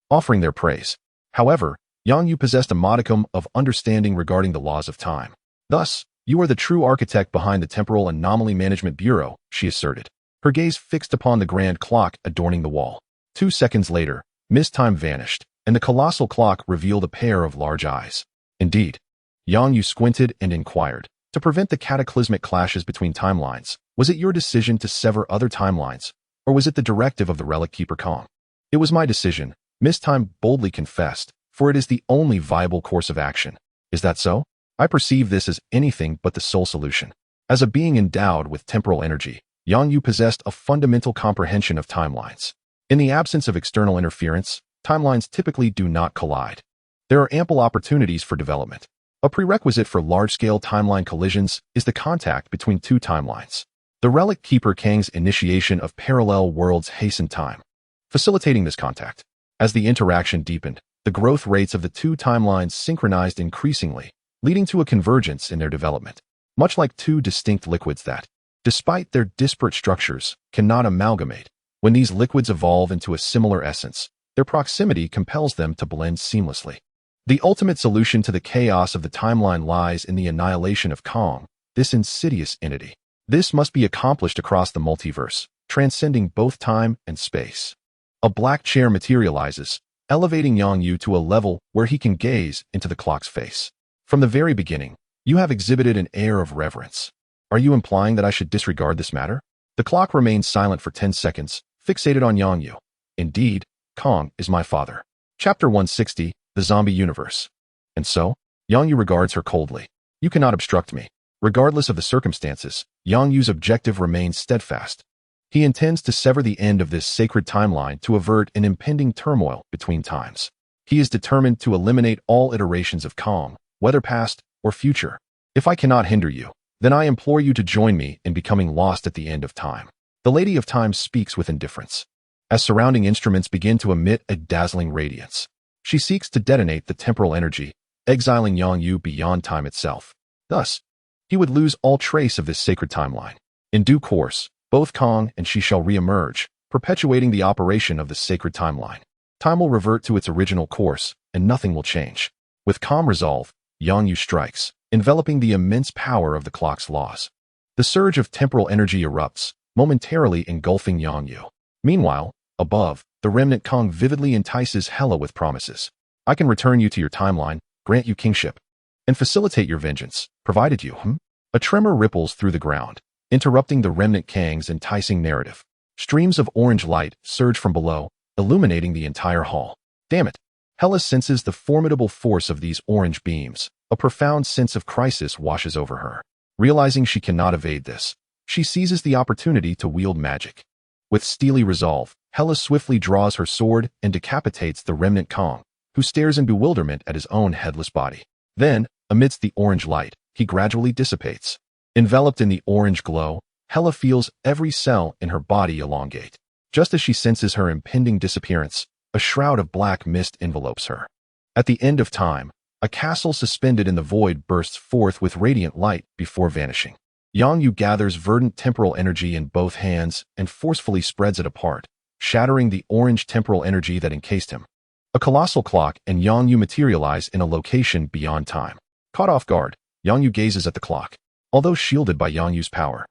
offering their praise. However, Yang Yu possessed a modicum of understanding regarding the laws of time. Thus, you are the true architect behind the Temporal Anomaly Management Bureau, she asserted, her gaze fixed upon the grand clock adorning the wall. 2 seconds later, Time vanished, and the colossal clock revealed a pair of large eyes. Indeed, Yang Yu squinted and inquired, to prevent the cataclysmic clashes between timelines, was it your decision to sever other timelines, or was it the directive of the Relic Keeper Kong? It was my decision, Time boldly confessed, for it is the only viable course of action. Is that so? I perceive this as anything but the sole solution. As a being endowed with temporal energy, Yang Yu possessed a fundamental comprehension of timelines. In the absence of external interference, timelines typically do not collide. There are ample opportunities for development. A prerequisite for large-scale timeline collisions is the contact between two timelines. The Relic Keeper Kang's initiation of parallel worlds hastened time, facilitating this contact. As the interaction deepened, the growth rates of the two timelines synchronized increasingly, leading to a convergence in their development, much like two distinct liquids that, despite their disparate structures, cannot amalgamate. When these liquids evolve into a similar essence, Their proximity compels them to blend seamlessly. The ultimate solution to the chaos of the timeline lies in the annihilation of Kong, this insidious entity. This must be accomplished across the multiverse, transcending both time and space. A black chair materializes, elevating Yang Yu to a level where he can gaze into the clock's face. From the very beginning, you have exhibited an air of reverence. Are you implying that I should disregard this matter? The clock remains silent for 10 seconds, fixated on Yang Yu. Indeed, Kong is my father. Chapter 160, The Zombie Universe. And so, Yang Yu regards her coldly. You cannot obstruct me. Regardless of the circumstances, Yang Yu's objective remains steadfast. He intends to sever the end of this sacred timeline to avert an impending turmoil between times. He is determined to eliminate all iterations of Kong, whether past or future. If I cannot hinder you, then I implore you to join me in becoming lost at the end of time. The Lady of Time speaks with indifference. As surrounding instruments begin to emit a dazzling radiance, she seeks to detonate the temporal energy, exiling Yang Yu beyond time itself. Thus, he would lose all trace of this sacred timeline. In due course, both Kong and she shall re-emerge, perpetuating the operation of the sacred timeline. Time will revert to its original course, and nothing will change. With calm resolve, Yang Yu strikes, enveloping the immense power of the clock's laws. The surge of temporal energy erupts, momentarily engulfing Yang Yu. Meanwhile, above, the remnant Kong vividly entices Hela with promises. I can return you to your timeline, grant you kingship, and facilitate your vengeance, provided you, A tremor ripples through the ground, interrupting the remnant Kang's enticing narrative. Streams of orange light surge from below, illuminating the entire hall. Damn it! Hela senses the formidable force of these orange beams. A profound sense of crisis washes over her. Realizing she cannot evade this, she seizes the opportunity to wield magic. With steely resolve, Hela swiftly draws her sword and decapitates the remnant Kong, who stares in bewilderment at his own headless body. Then, amidst the orange light, he gradually dissipates. Enveloped in the orange glow, Hela feels every cell in her body elongate. Just as she senses her impending disappearance, a shroud of black mist envelopes her. At the end of time, a castle suspended in the void bursts forth with radiant light before vanishing. Yang Yu gathers verdant temporal energy in both hands and forcefully spreads it apart, shattering the orange temporal energy that encased him. A colossal clock and Yang Yu materialize in a location beyond time. Caught off guard, Yang Yu gazes at the clock. Although shielded by Yang Yu's power,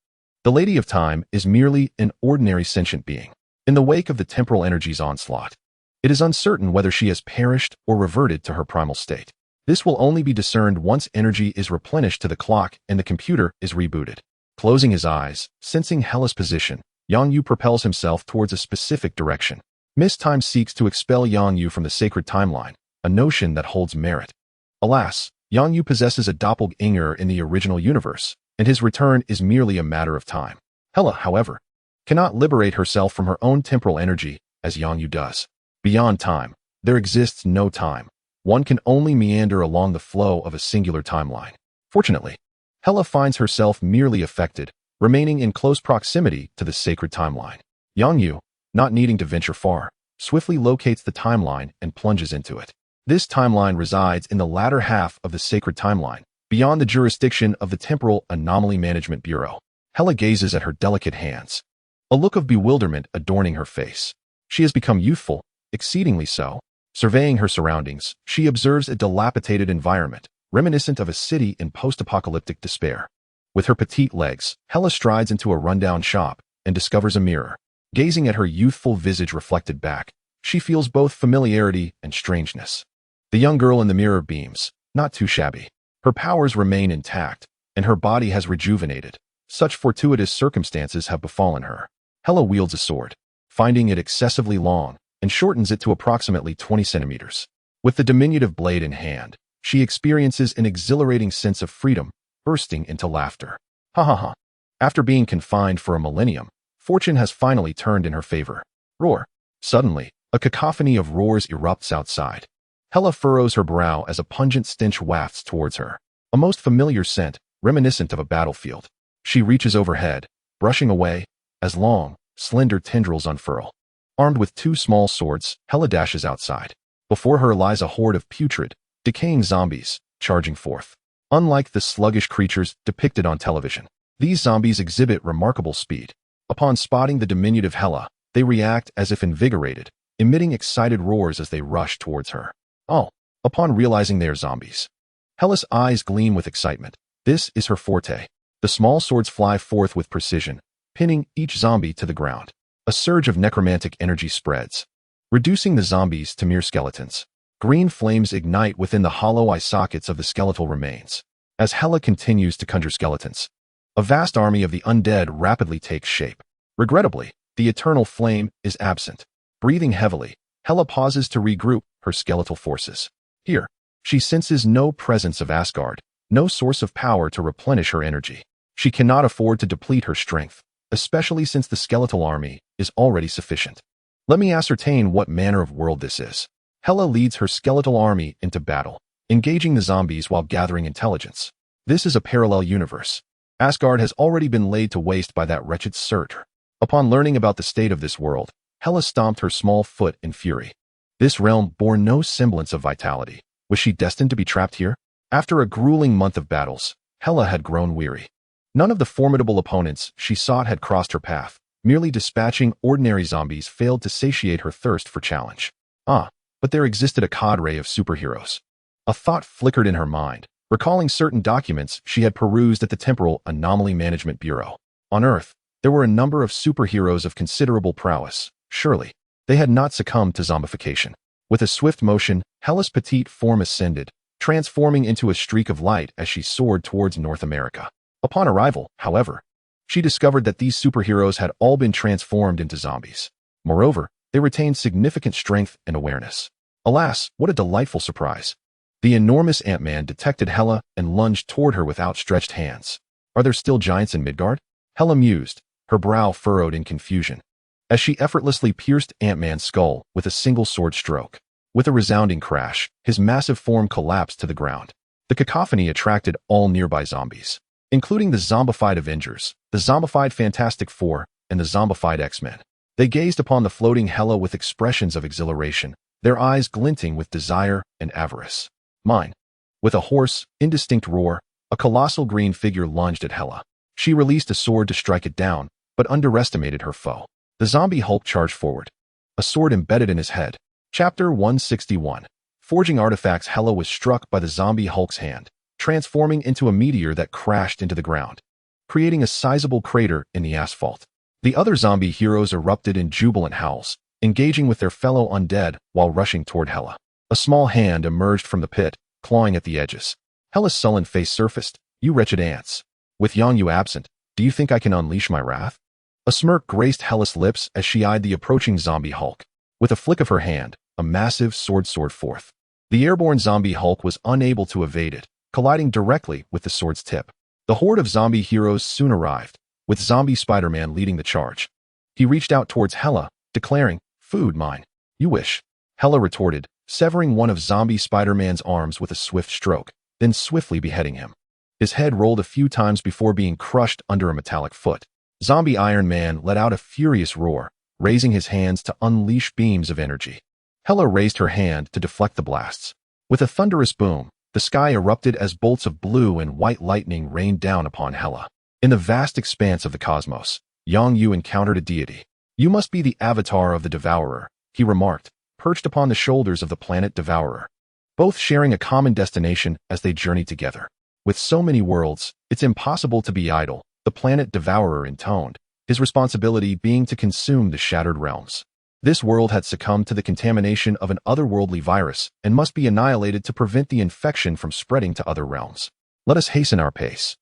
the Lady of Time is merely an ordinary sentient being. In the wake of the temporal energy's onslaught, it is uncertain whether she has perished or reverted to her primal state. This will only be discerned once energy is replenished to the clock and the computer is rebooted. Closing his eyes, sensing Hela's position, Yang Yu propels himself towards a specific direction. Miss Time seeks to expel Yang Yu from the sacred timeline, a notion that holds merit. Alas, Yang Yu possesses a doppelganger in the original universe, and his return is merely a matter of time. Hela, however, cannot liberate herself from her own temporal energy, as Yang Yu does. Beyond time, there exists no time. One can only meander along the flow of a singular timeline. Fortunately, Hela finds herself merely affected, remaining in close proximity to the sacred timeline. Yang Yu, not needing to venture far, swiftly locates the timeline and plunges into it. This timeline resides in the latter half of the sacred timeline, beyond the jurisdiction of the Temporal Anomaly Management Bureau. Hela gazes at her delicate hands, a look of bewilderment adorning her face. She has become youthful, exceedingly so. Surveying her surroundings, she observes a dilapidated environment, reminiscent of a city in post-apocalyptic despair. With her petite legs, Hela strides into a rundown shop and discovers a mirror. Gazing at her youthful visage reflected back, she feels both familiarity and strangeness. The young girl in the mirror beams, not too shabby. Her powers remain intact, and her body has rejuvenated. Such fortuitous circumstances have befallen her. Hela wields a sword, finding it excessively long, and shortens it to approximately 20 centimeters. With the diminutive blade in hand, she experiences an exhilarating sense of freedom, bursting into laughter. Ha ha ha. After being confined for a millennium, fortune has finally turned in her favor. Roar. Suddenly, a cacophony of roars erupts outside. Hela furrows her brow as a pungent stench wafts towards her, a most familiar scent, reminiscent of a battlefield. She reaches overhead, brushing away, as long, slender tendrils unfurl. Armed with two small swords, Hela dashes outside. Before her lies a horde of putrid, decaying zombies, charging forth. Unlike the sluggish creatures depicted on television, these zombies exhibit remarkable speed. Upon spotting the diminutive Hela, they react as if invigorated, emitting excited roars as they rush towards her. Oh, upon realizing they are zombies. Hella's eyes gleam with excitement. This is her forte. The small swords fly forth with precision, pinning each zombie to the ground. A surge of necromantic energy spreads, reducing the zombies to mere skeletons. Green flames ignite within the hollow eye sockets of the skeletal remains. As Hella continues to conjure skeletons, a vast army of the undead rapidly takes shape. Regrettably, the eternal flame is absent. Breathing heavily, Hella pauses to regroup her skeletal forces. Here, she senses no presence of Asgard, no source of power to replenish her energy. She cannot afford to deplete her strength, especially since the skeletal army is already sufficient. Let me ascertain what manner of world this is. Hella leads her skeletal army into battle, engaging the zombies while gathering intelligence. This is a parallel universe. Asgard has already been laid to waste by that wretched Surtur. Upon learning about the state of this world, Hella stomped her small foot in fury. This realm bore no semblance of vitality. Was she destined to be trapped here? After a grueling month of battles, Hella had grown weary. None of the formidable opponents she sought had crossed her path. Merely dispatching ordinary zombies failed to satiate her thirst for challenge. But there existed a cadre of superheroes. A thought flickered in her mind, recalling certain documents she had perused at the Temporal Anomaly Management Bureau. On Earth, there were a number of superheroes of considerable prowess. Surely, they had not succumbed to zombification. With a swift motion, Hella's petite form ascended, transforming into a streak of light as she soared towards North America. Upon arrival, however, she discovered that these superheroes had all been transformed into zombies. Moreover, they retained significant strength and awareness. Alas, what a delightful surprise. The enormous Ant-Man detected Hella and lunged toward her with outstretched hands. Are there still giants in Midgard? Hella mused, her brow furrowed in confusion, as she effortlessly pierced Ant-Man's skull with a single sword stroke. With a resounding crash, his massive form collapsed to the ground. The cacophony attracted all nearby zombies, including the zombified Avengers, the zombified Fantastic Four, and the zombified X-Men. They gazed upon the floating Hella with expressions of exhilaration, their eyes glinting with desire and avarice. Mine. With a hoarse, indistinct roar, a colossal green figure lunged at Hella. She released a sword to strike it down, but underestimated her foe. The zombie Hulk charged forward, a sword embedded in his head. Chapter 161. Forging artifacts. Hella was struck by the zombie Hulk's hand, transforming into a meteor that crashed into the ground, creating a sizable crater in the asphalt. The other zombie heroes erupted in jubilant howls, engaging with their fellow undead while rushing toward Hella. A small hand emerged from the pit, clawing at the edges. Hella's sullen face surfaced. You wretched ants. With Yongyu absent, do you think I can unleash my wrath? A smirk graced Hella's lips as she eyed the approaching zombie Hulk. With a flick of her hand, a massive sword soared forth. The airborne zombie Hulk was unable to evade it, colliding directly with the sword's tip. The horde of zombie heroes soon arrived, with zombie Spider-Man leading the charge. He reached out towards Hella, declaring, "Food mine. You wish." Hella retorted, severing one of zombie Spider-Man's arms with a swift stroke, then swiftly beheading him. His head rolled a few times before being crushed under a metallic foot. Zombie Iron Man let out a furious roar, raising his hands to unleash beams of energy. Hella raised her hand to deflect the blasts. With a thunderous boom, the sky erupted as bolts of blue and white lightning rained down upon Hella. In the vast expanse of the cosmos, Yongyu encountered a deity. You must be the avatar of the Devourer, he remarked, perched upon the shoulders of the planet Devourer, both sharing a common destination as they journeyed together. With so many worlds, it's impossible to be idle, the planet Devourer intoned, his responsibility being to consume the shattered realms. This world had succumbed to the contamination of an otherworldly virus and must be annihilated to prevent the infection from spreading to other realms. Let us hasten our pace,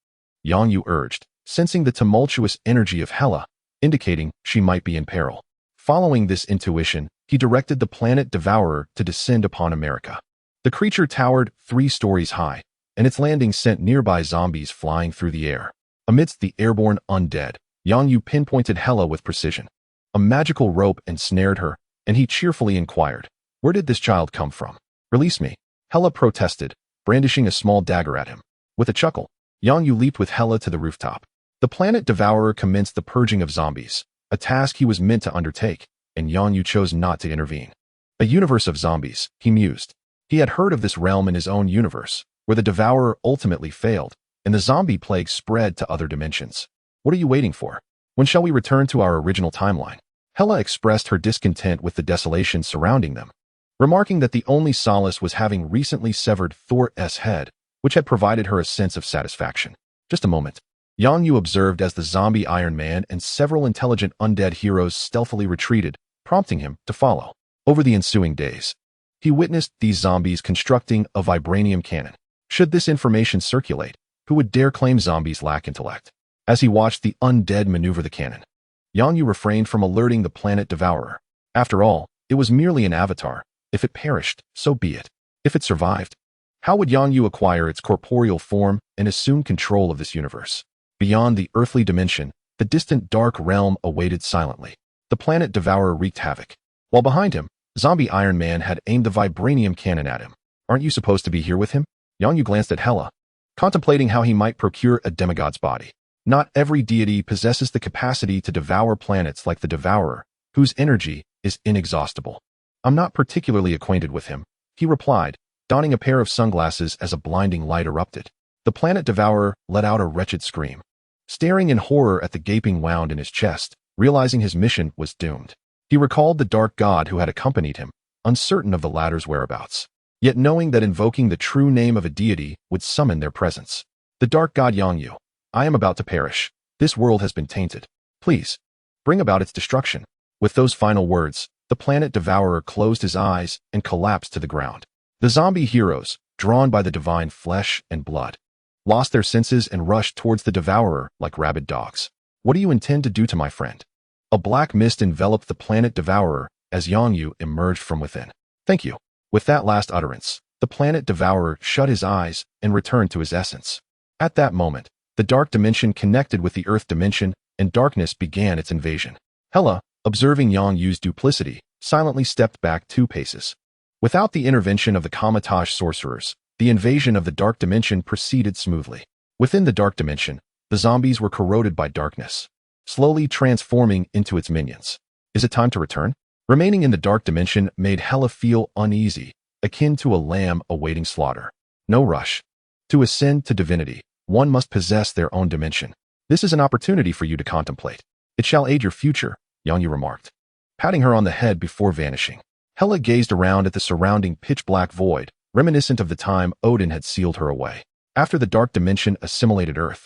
Yongyu urged, sensing the tumultuous energy of Hella, indicating she might be in peril. Following this intuition, he directed the planet Devourer to descend upon America. The creature towered 3 stories high, and its landing sent nearby zombies flying through the air. Amidst the airborne undead, Yongyu pinpointed Hella with precision. A magical rope ensnared her, and he cheerfully inquired, "Where did this child come from? Release me." Hella protested, brandishing a small dagger at him. With a chuckle, Yongyu leaped with Hella to the rooftop. The planet Devourer commenced the purging of zombies, a task he was meant to undertake, and Yongyu chose not to intervene. A universe of zombies, he mused. He had heard of this realm in his own universe, where the Devourer ultimately failed, and the zombie plague spread to other dimensions. What are you waiting for? When shall we return to our original timeline? Hela expressed her discontent with the desolation surrounding them, remarking that the only solace was having recently severed Thor's head, which had provided her a sense of satisfaction. Just a moment. Yang Yu observed as the zombie Iron Man and several intelligent undead heroes stealthily retreated, prompting him to follow. Over the ensuing days, he witnessed these zombies constructing a vibranium cannon. Should this information circulate, who would dare claim zombies lack intellect? As he watched the undead maneuver the cannon, Yang Yu refrained from alerting the planet devourer. After all, it was merely an avatar. If it perished, so be it. If it survived, how would Yang Yu acquire its corporeal form and assume control of this universe? Beyond the earthly dimension, the distant dark realm awaited silently. The planet devourer wreaked havoc, while behind him, zombie Iron Man had aimed the vibranium cannon at him. Aren't you supposed to be here with him? Yang Yu glanced at Hela, contemplating how he might procure a demigod's body. Not every deity possesses the capacity to devour planets like the devourer, whose energy is inexhaustible. I'm not particularly acquainted with him, he replied, donning a pair of sunglasses as a blinding light erupted. The planet devourer let out a wretched scream, staring in horror at the gaping wound in his chest, realizing his mission was doomed. He recalled the dark god who had accompanied him, uncertain of the latter's whereabouts, yet knowing that invoking the true name of a deity would summon their presence. The dark god Yang Yu, I am about to perish. This world has been tainted. Please, bring about its destruction. With those final words, the planet devourer closed his eyes and collapsed to the ground. The zombie heroes, drawn by the divine flesh and blood, lost their senses and rushed towards the devourer like rabid dogs. What do you intend to do to my friend? A black mist enveloped the planet devourer as Yang Yu emerged from within. Thank you. With that last utterance, the planet devourer shut his eyes and returned to his essence. At that moment, the dark dimension connected with the earth dimension, and darkness began its invasion. Hela, observing Yang Yu's duplicity, silently stepped back 2 paces. Without the intervention of the Kamar-Taj sorcerers, the invasion of the dark dimension proceeded smoothly. Within the dark dimension, the zombies were corroded by darkness, slowly transforming into its minions. Is it time to return? Remaining in the dark dimension made Hela feel uneasy, akin to a lamb awaiting slaughter. No rush. To ascend to divinity, one must possess their own dimension. This is an opportunity for you to contemplate. It shall aid your future, Yang Yu remarked, patting her on the head before vanishing. Hela gazed around at the surrounding pitch-black void, reminiscent of the time Odin had sealed her away. After the dark dimension assimilated Earth,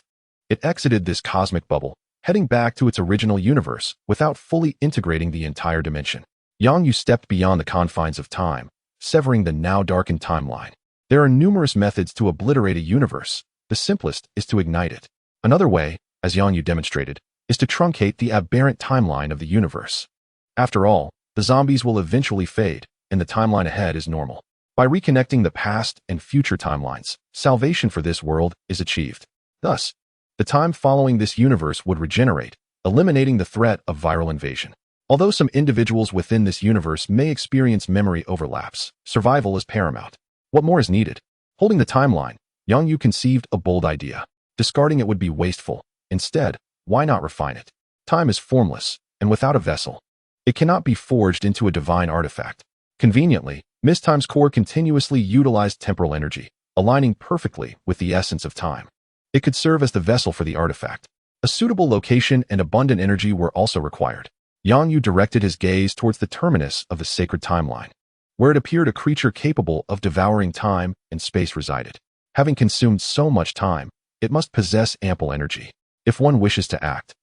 it exited this cosmic bubble, heading back to its original universe without fully integrating the entire dimension. Yang Yu stepped beyond the confines of time, severing the now darkened timeline. There are numerous methods to obliterate a universe. The simplest is to ignite it. Another way, as Yang Yu demonstrated, is to truncate the aberrant timeline of the universe. After all, the zombies will eventually fade, and the timeline ahead is normal. By reconnecting the past and future timelines, salvation for this world is achieved. Thus, the time following this universe would regenerate, eliminating the threat of viral invasion. Although some individuals within this universe may experience memory overlaps, survival is paramount. What more is needed? Holding the timeline, Yang Yu conceived a bold idea. Discarding it would be wasteful. Instead, why not refine it? Time is formless, and without a vessel, it cannot be forged into a divine artifact. Conveniently, Mistime's core continuously utilized temporal energy, aligning perfectly with the essence of time. It could serve as the vessel for the artifact. A suitable location and abundant energy were also required. Yang Yu directed his gaze towards the terminus of the sacred timeline, where it appeared a creature capable of devouring time and space resided. Having consumed so much time, it must possess ample energy. If one wishes to act,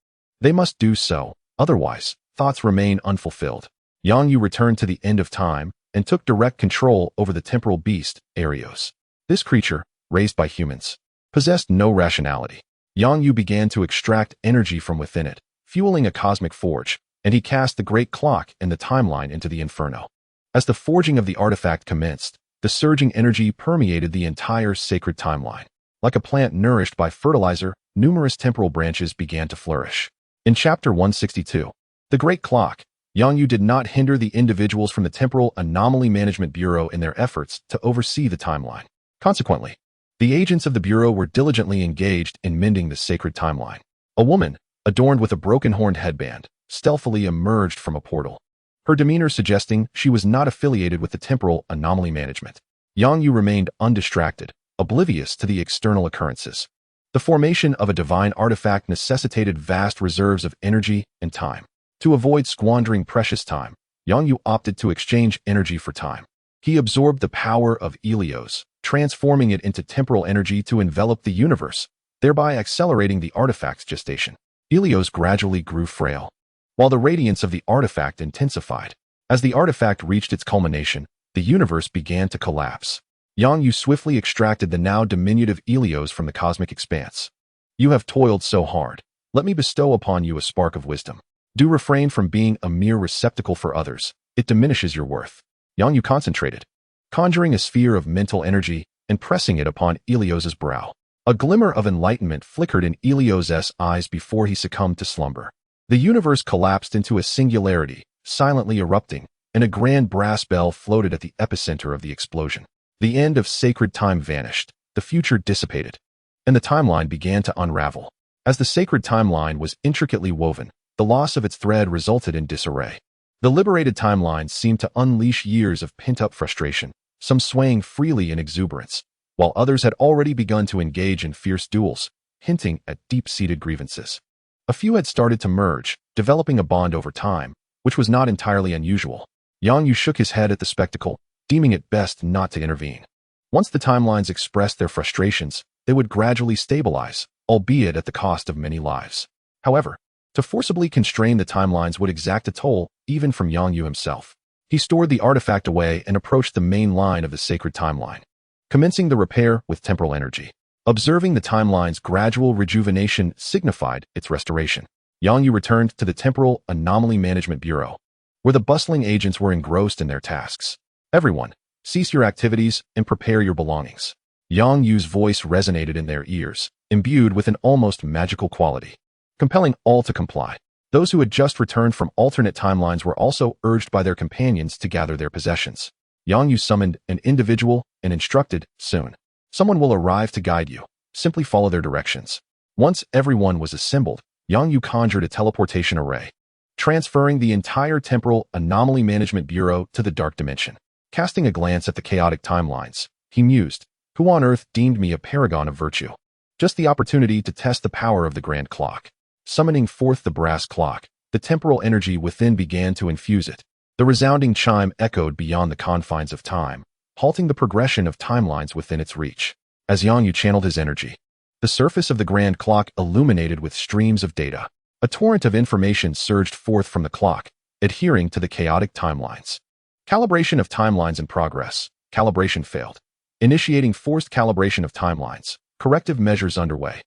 they must do so, otherwise, thoughts remain unfulfilled. Yang Yu returned to the end of time and took direct control over the temporal beast, Arios. This creature, raised by humans, possessed no rationality. Yang Yu began to extract energy from within it, fueling a cosmic forge, and he cast the great clock and the timeline into the inferno. As the forging of the artifact commenced, the surging energy permeated the entire sacred timeline. Like a plant nourished by fertilizer, numerous temporal branches began to flourish. In Chapter 162, The Great Clock, Yang Yu did not hinder the individuals from the Temporal Anomaly Management Bureau in their efforts to oversee the timeline. Consequently, the agents of the Bureau were diligently engaged in mending the sacred timeline. A woman, adorned with a broken horned headband, stealthily emerged from a portal, her demeanor suggesting she was not affiliated with the Temporal Anomaly Management. Yang Yu remained undistracted, oblivious to the external occurrences. The formation of a divine artifact necessitated vast reserves of energy and time. To avoid squandering precious time, Yang Yu opted to exchange energy for time. He absorbed the power of Helios, transforming it into temporal energy to envelop the universe, thereby accelerating the artifact's gestation. Helios gradually grew frail, while the radiance of the artifact intensified. As the artifact reached its culmination, the universe began to collapse. Yang Yu swiftly extracted the now diminutive Helios from the cosmic expanse. You have toiled so hard. Let me bestow upon you a spark of wisdom. Do refrain from being a mere receptacle for others. It diminishes your worth. Yang Yu concentrated, conjuring a sphere of mental energy and pressing it upon Helios's brow. A glimmer of enlightenment flickered in Helios's eyes before he succumbed to slumber. The universe collapsed into a singularity, silently erupting, and a grand brass bell floated at the epicenter of the explosion. The end of sacred time vanished, the future dissipated, and the timeline began to unravel. As the sacred timeline was intricately woven, the loss of its thread resulted in disarray. The liberated timelines seemed to unleash years of pent-up frustration, some swaying freely in exuberance, while others had already begun to engage in fierce duels, hinting at deep-seated grievances. A few had started to merge, developing a bond over time, which was not entirely unusual. Yang Yu shook his head at the spectacle, deeming it best not to intervene. Once the timelines expressed their frustrations, they would gradually stabilize, albeit at the cost of many lives. However, to forcibly constrain the timelines would exact a toll, even from Yang Yu himself. He stored the artifact away and approached the main line of the sacred timeline, commencing the repair with temporal energy. Observing the timeline's gradual rejuvenation signified its restoration. Yang Yu returned to the Temporal Anomaly Management Bureau, where the bustling agents were engrossed in their tasks. Everyone, cease your activities and prepare your belongings. Yang Yu's voice resonated in their ears, imbued with an almost magical quality, compelling all to comply. Those who had just returned from alternate timelines were also urged by their companions to gather their possessions. Yang Yu summoned an individual and instructed, soon. Someone will arrive to guide you. Simply follow their directions. Once everyone was assembled, Yang Yu conjured a teleportation array, transferring the entire Temporal Anomaly Management Bureau to the Dark Dimension. Casting a glance at the chaotic timelines, he mused, who on earth deemed me a paragon of virtue? Just the opportunity to test the power of the grand clock. Summoning forth the brass clock, the temporal energy within began to infuse it. The resounding chime echoed beyond the confines of time, halting the progression of timelines within its reach. As Yang Yu channeled his energy, the surface of the grand clock illuminated with streams of data. A torrent of information surged forth from the clock, adhering to the chaotic timelines. Calibration of timelines in progress. Calibration failed. Initiating forced calibration of timelines. Corrective measures underway.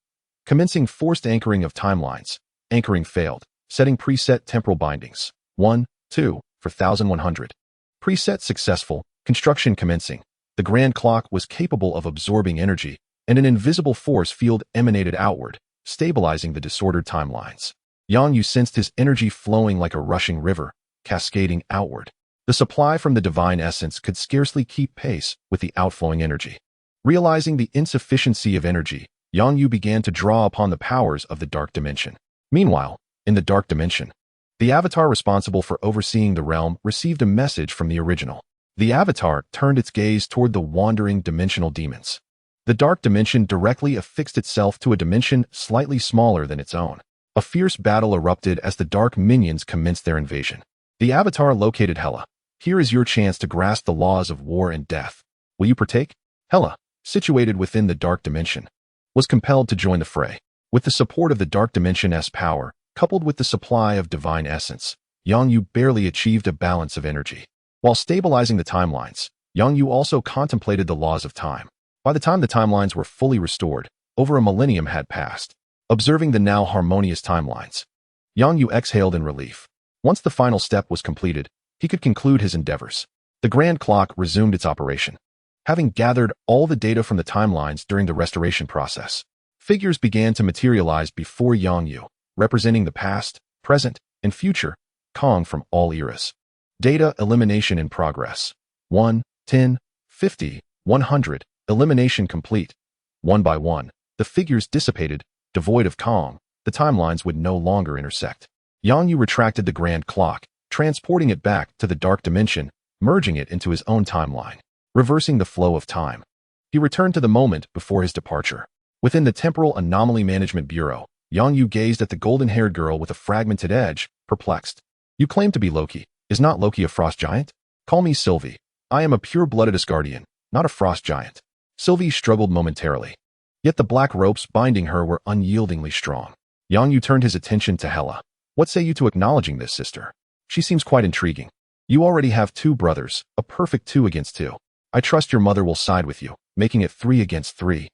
Commencing forced anchoring of timelines. Anchoring failed. Setting preset temporal bindings. 1, 2, for 1100. Preset successful. Construction commencing. The grand clock was capable of absorbing energy, and an invisible force field emanated outward, stabilizing the disordered timelines. Yang Yu sensed his energy flowing like a rushing river, cascading outward. The supply from the divine essence could scarcely keep pace with the outflowing energy. Realizing the insufficiency of energy, Yang Yu began to draw upon the powers of the Dark Dimension. Meanwhile, in the Dark Dimension, the avatar responsible for overseeing the realm received a message from the original. The avatar turned its gaze toward the wandering dimensional demons. The Dark Dimension directly affixed itself to a dimension slightly smaller than its own. A fierce battle erupted as the dark minions commenced their invasion. The avatar located Hela. Here is your chance to grasp the laws of war and death. Will you partake? Hela, situated within the Dark Dimension, was compelled to join the fray. With the support of the Dark Dimension's power, coupled with the supply of divine essence, Yang Yu barely achieved a balance of energy. While stabilizing the timelines, Yang Yu also contemplated the laws of time. By the time the timelines were fully restored, over a millennium had passed. Observing the now harmonious timelines, Yang Yu exhaled in relief. Once the final step was completed, he could conclude his endeavors. The grand clock resumed its operation. Having gathered all the data from the timelines during the restoration process, figures began to materialize before Yang Yu, representing the past, present, and future, Kong from all eras. Data elimination in progress. 1, 10, 50, 100. Elimination complete. One by one, the figures dissipated, devoid of Kong. The timelines would no longer intersect. Yang Yu retracted the grand clock, transporting it back to the Dark Dimension, merging it into his own timeline, reversing the flow of time. He returned to the moment before his departure. Within the Temporal Anomaly Management Bureau, Yang Yu gazed at the golden-haired girl with a fragmented edge, perplexed. You claim to be Loki. Is not Loki a frost giant? Call me Sylvie. I am a pure-blooded Asgardian, not a frost giant. Sylvie struggled momentarily. Yet the black ropes binding her were unyieldingly strong. Yang Yu turned his attention to Hela. What say you to acknowledging this, sister? She seems quite intriguing. You already have 2 brothers, a perfect 2 against 2. I trust your mother will side with you, making it 3 against 3.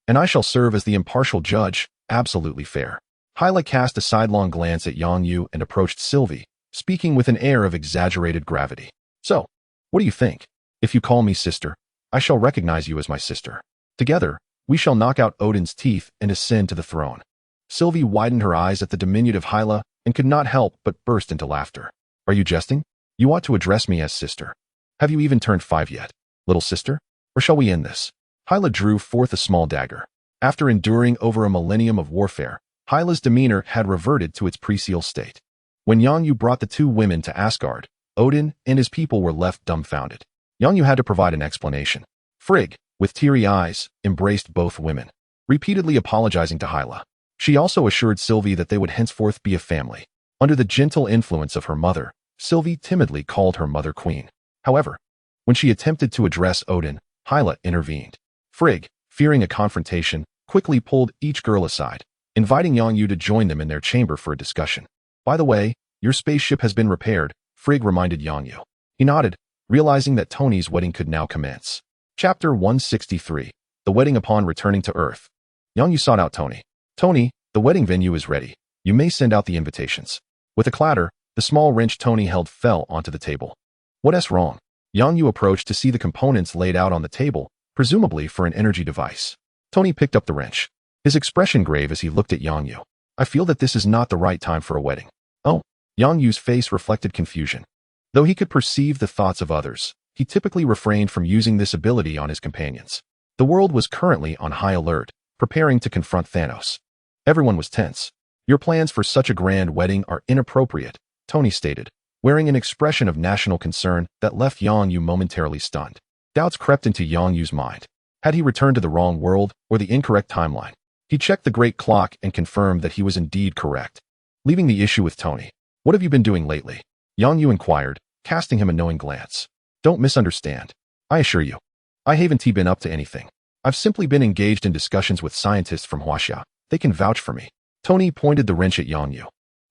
And I shall serve as the impartial judge, absolutely fair. Hela cast a sidelong glance at Yang Yu and approached Sylvie, speaking with an air of exaggerated gravity. So, what do you think? If you call me sister, I shall recognize you as my sister. Together, we shall knock out Odin's teeth and ascend to the throne. Sylvie widened her eyes at the diminutive Hela and could not help but burst into laughter. Are you jesting? You ought to address me as sister. Have you even turned 5 yet, little sister? Or shall we end this? Hela drew forth a small dagger. After enduring over a millennium of warfare, Hyla's demeanor had reverted to its pre-seal state. When Yang Yu brought the 2 women to Asgard, Odin and his people were left dumbfounded. Yang Yu had to provide an explanation. Frigg, with teary eyes, embraced both women, repeatedly apologizing to Hyla. She also assured Sylvie that they would henceforth be a family. Under the gentle influence of her mother, Sylvie timidly called her mother queen. However, when she attempted to address Odin, Hyla intervened. Frigg, fearing a confrontation, quickly pulled each girl aside, inviting Yang Yu to join them in their chamber for a discussion. By the way, your spaceship has been repaired, Frigg reminded Yang Yu. He nodded, realizing that Tony's wedding could now commence. Chapter 163. The Wedding Upon Returning to Earth. Yang Yu sought out Tony. Tony, the wedding venue is ready. You may send out the invitations. With a clatter, the small wrench Tony held fell onto the table. What's wrong? Yang Yu approached to see the components laid out on the table, presumably for an energy device. Tony picked up the wrench, his expression grave as he looked at Yang Yu. I feel that this is not the right time for a wedding. Oh, Yang Yu's face reflected confusion. Though he could perceive the thoughts of others, he typically refrained from using this ability on his companions. The world was currently on high alert, preparing to confront Thanos. Everyone was tense. Your plans for such a grand wedding are inappropriate, Tony stated, wearing an expression of national concern that left Yang Yu momentarily stunned. Doubts crept into Yang Yu's mind. Had he returned to the wrong world or the incorrect timeline? He checked the great clock and confirmed that he was indeed correct. Leaving the issue with Tony. What have you been doing lately? Yang Yu inquired, casting him a knowing glance. Don't misunderstand. I assure you, I haven't been up to anything. I've simply been engaged in discussions with scientists from Huaxia. They can vouch for me. Tony pointed the wrench at Yang Yu.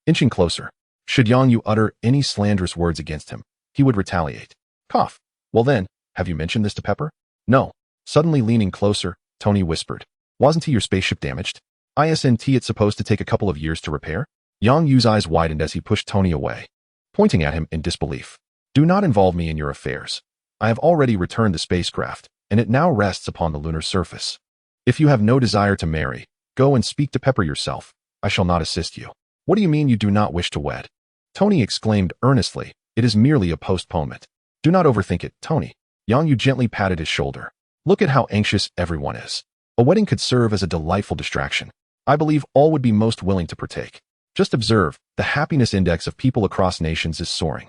Inching closer. Should Yang Yu utter any slanderous words against him, he would retaliate. Cough. Well then, have you mentioned this to Pepper? No. Suddenly leaning closer, Tony whispered. Wasn't your spaceship damaged? Isn't it supposed to take a couple of years to repair? Yang Yu's eyes widened as he pushed Tony away, pointing at him in disbelief. Do not involve me in your affairs. I have already returned the spacecraft, and it now rests upon the lunar surface. If you have no desire to marry, go and speak to Pepper yourself. I shall not assist you. What do you mean you do not wish to wed? Tony exclaimed earnestly. It is merely a postponement. Do not overthink it, Tony. Yang Yu gently patted his shoulder. Look at how anxious everyone is. A wedding could serve as a delightful distraction. I believe all would be most willing to partake. Just observe, the happiness index of people across nations is soaring.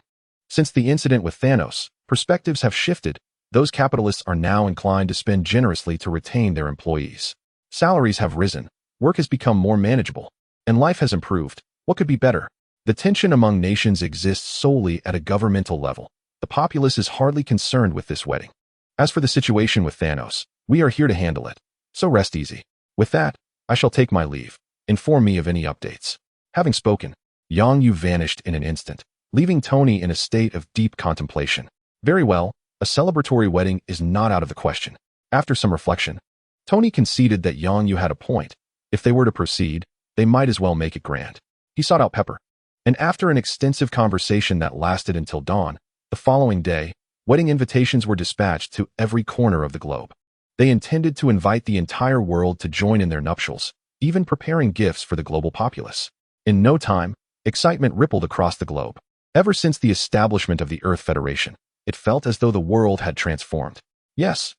Since the incident with Thanos, perspectives have shifted. Those capitalists are now inclined to spend generously to retain their employees. Salaries have risen, work has become more manageable, and life has improved. What could be better? The tension among nations exists solely at a governmental level. The populace is hardly concerned with this wedding. As for the situation with Thanos, we are here to handle it. So rest easy. With that, I shall take my leave. Inform me of any updates. Having spoken, Yang Yu vanished in an instant, leaving Tony in a state of deep contemplation. Very well, a celebratory wedding is not out of the question. After some reflection, Tony conceded that Yang Yu had a point. If they were to proceed, they might as well make it grand. He sought out Pepper, and after an extensive conversation that lasted until dawn, the following day, wedding invitations were dispatched to every corner of the globe. They intended to invite the entire world to join in their nuptials, even preparing gifts for the global populace. In no time, excitement rippled across the globe. Ever since the establishment of the Earth Federation, it felt as though the world had transformed. Yes,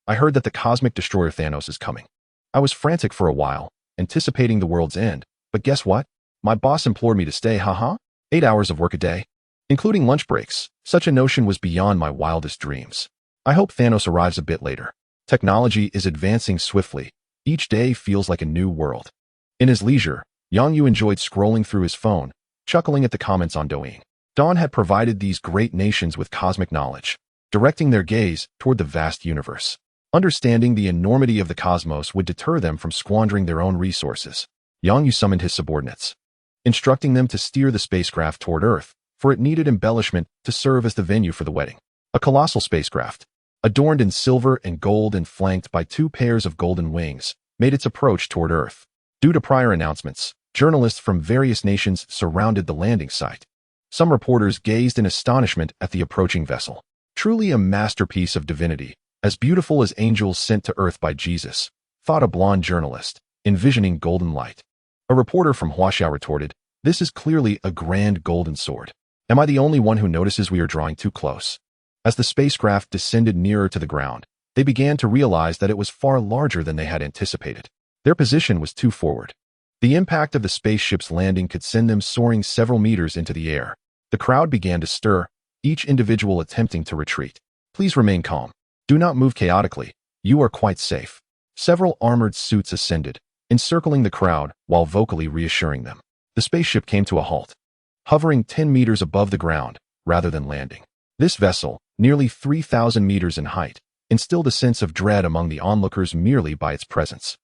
I heard that the cosmic destroyer Thanos is coming. I was frantic for a while, anticipating the world's end, but guess what? My boss implored me to stay, 8 hours of work a day, including lunch breaks. Such a notion was beyond my wildest dreams. I hope Thanos arrives a bit later. Technology is advancing swiftly. Each day feels like a new world. In his leisure, Yang Yu enjoyed scrolling through his phone, chuckling at the comments on Douyin. Dawn had provided these great nations with cosmic knowledge, directing their gaze toward the vast universe. Understanding the enormity of the cosmos would deter them from squandering their own resources. Yang Yu summoned his subordinates, instructing them to steer the spacecraft toward Earth, for it needed embellishment to serve as the venue for the wedding. A colossal spacecraft, adorned in silver and gold and flanked by 2 pairs of golden wings, made its approach toward Earth. Due to prior announcements, journalists from various nations surrounded the landing site. Some reporters gazed in astonishment at the approaching vessel. Truly a masterpiece of divinity, as beautiful as angels sent to Earth by Jesus, thought a blonde journalist, envisioning golden light. A reporter from Huaxia retorted, "This is clearly a grand golden sword. Am I the only one who notices we are drawing too close?" As the spacecraft descended nearer to the ground, they began to realize that it was far larger than they had anticipated. Their position was too forward. The impact of the spaceship's landing could send them soaring several meters into the air. The crowd began to stir, each individual attempting to retreat. "Please remain calm. Do not move chaotically. You are quite safe." Several armored suits ascended, encircling the crowd while vocally reassuring them. The spaceship came to a halt, hovering 10 meters above the ground rather than landing. This vessel, nearly 3,000 meters in height, instilled a sense of dread among the onlookers merely by its presence.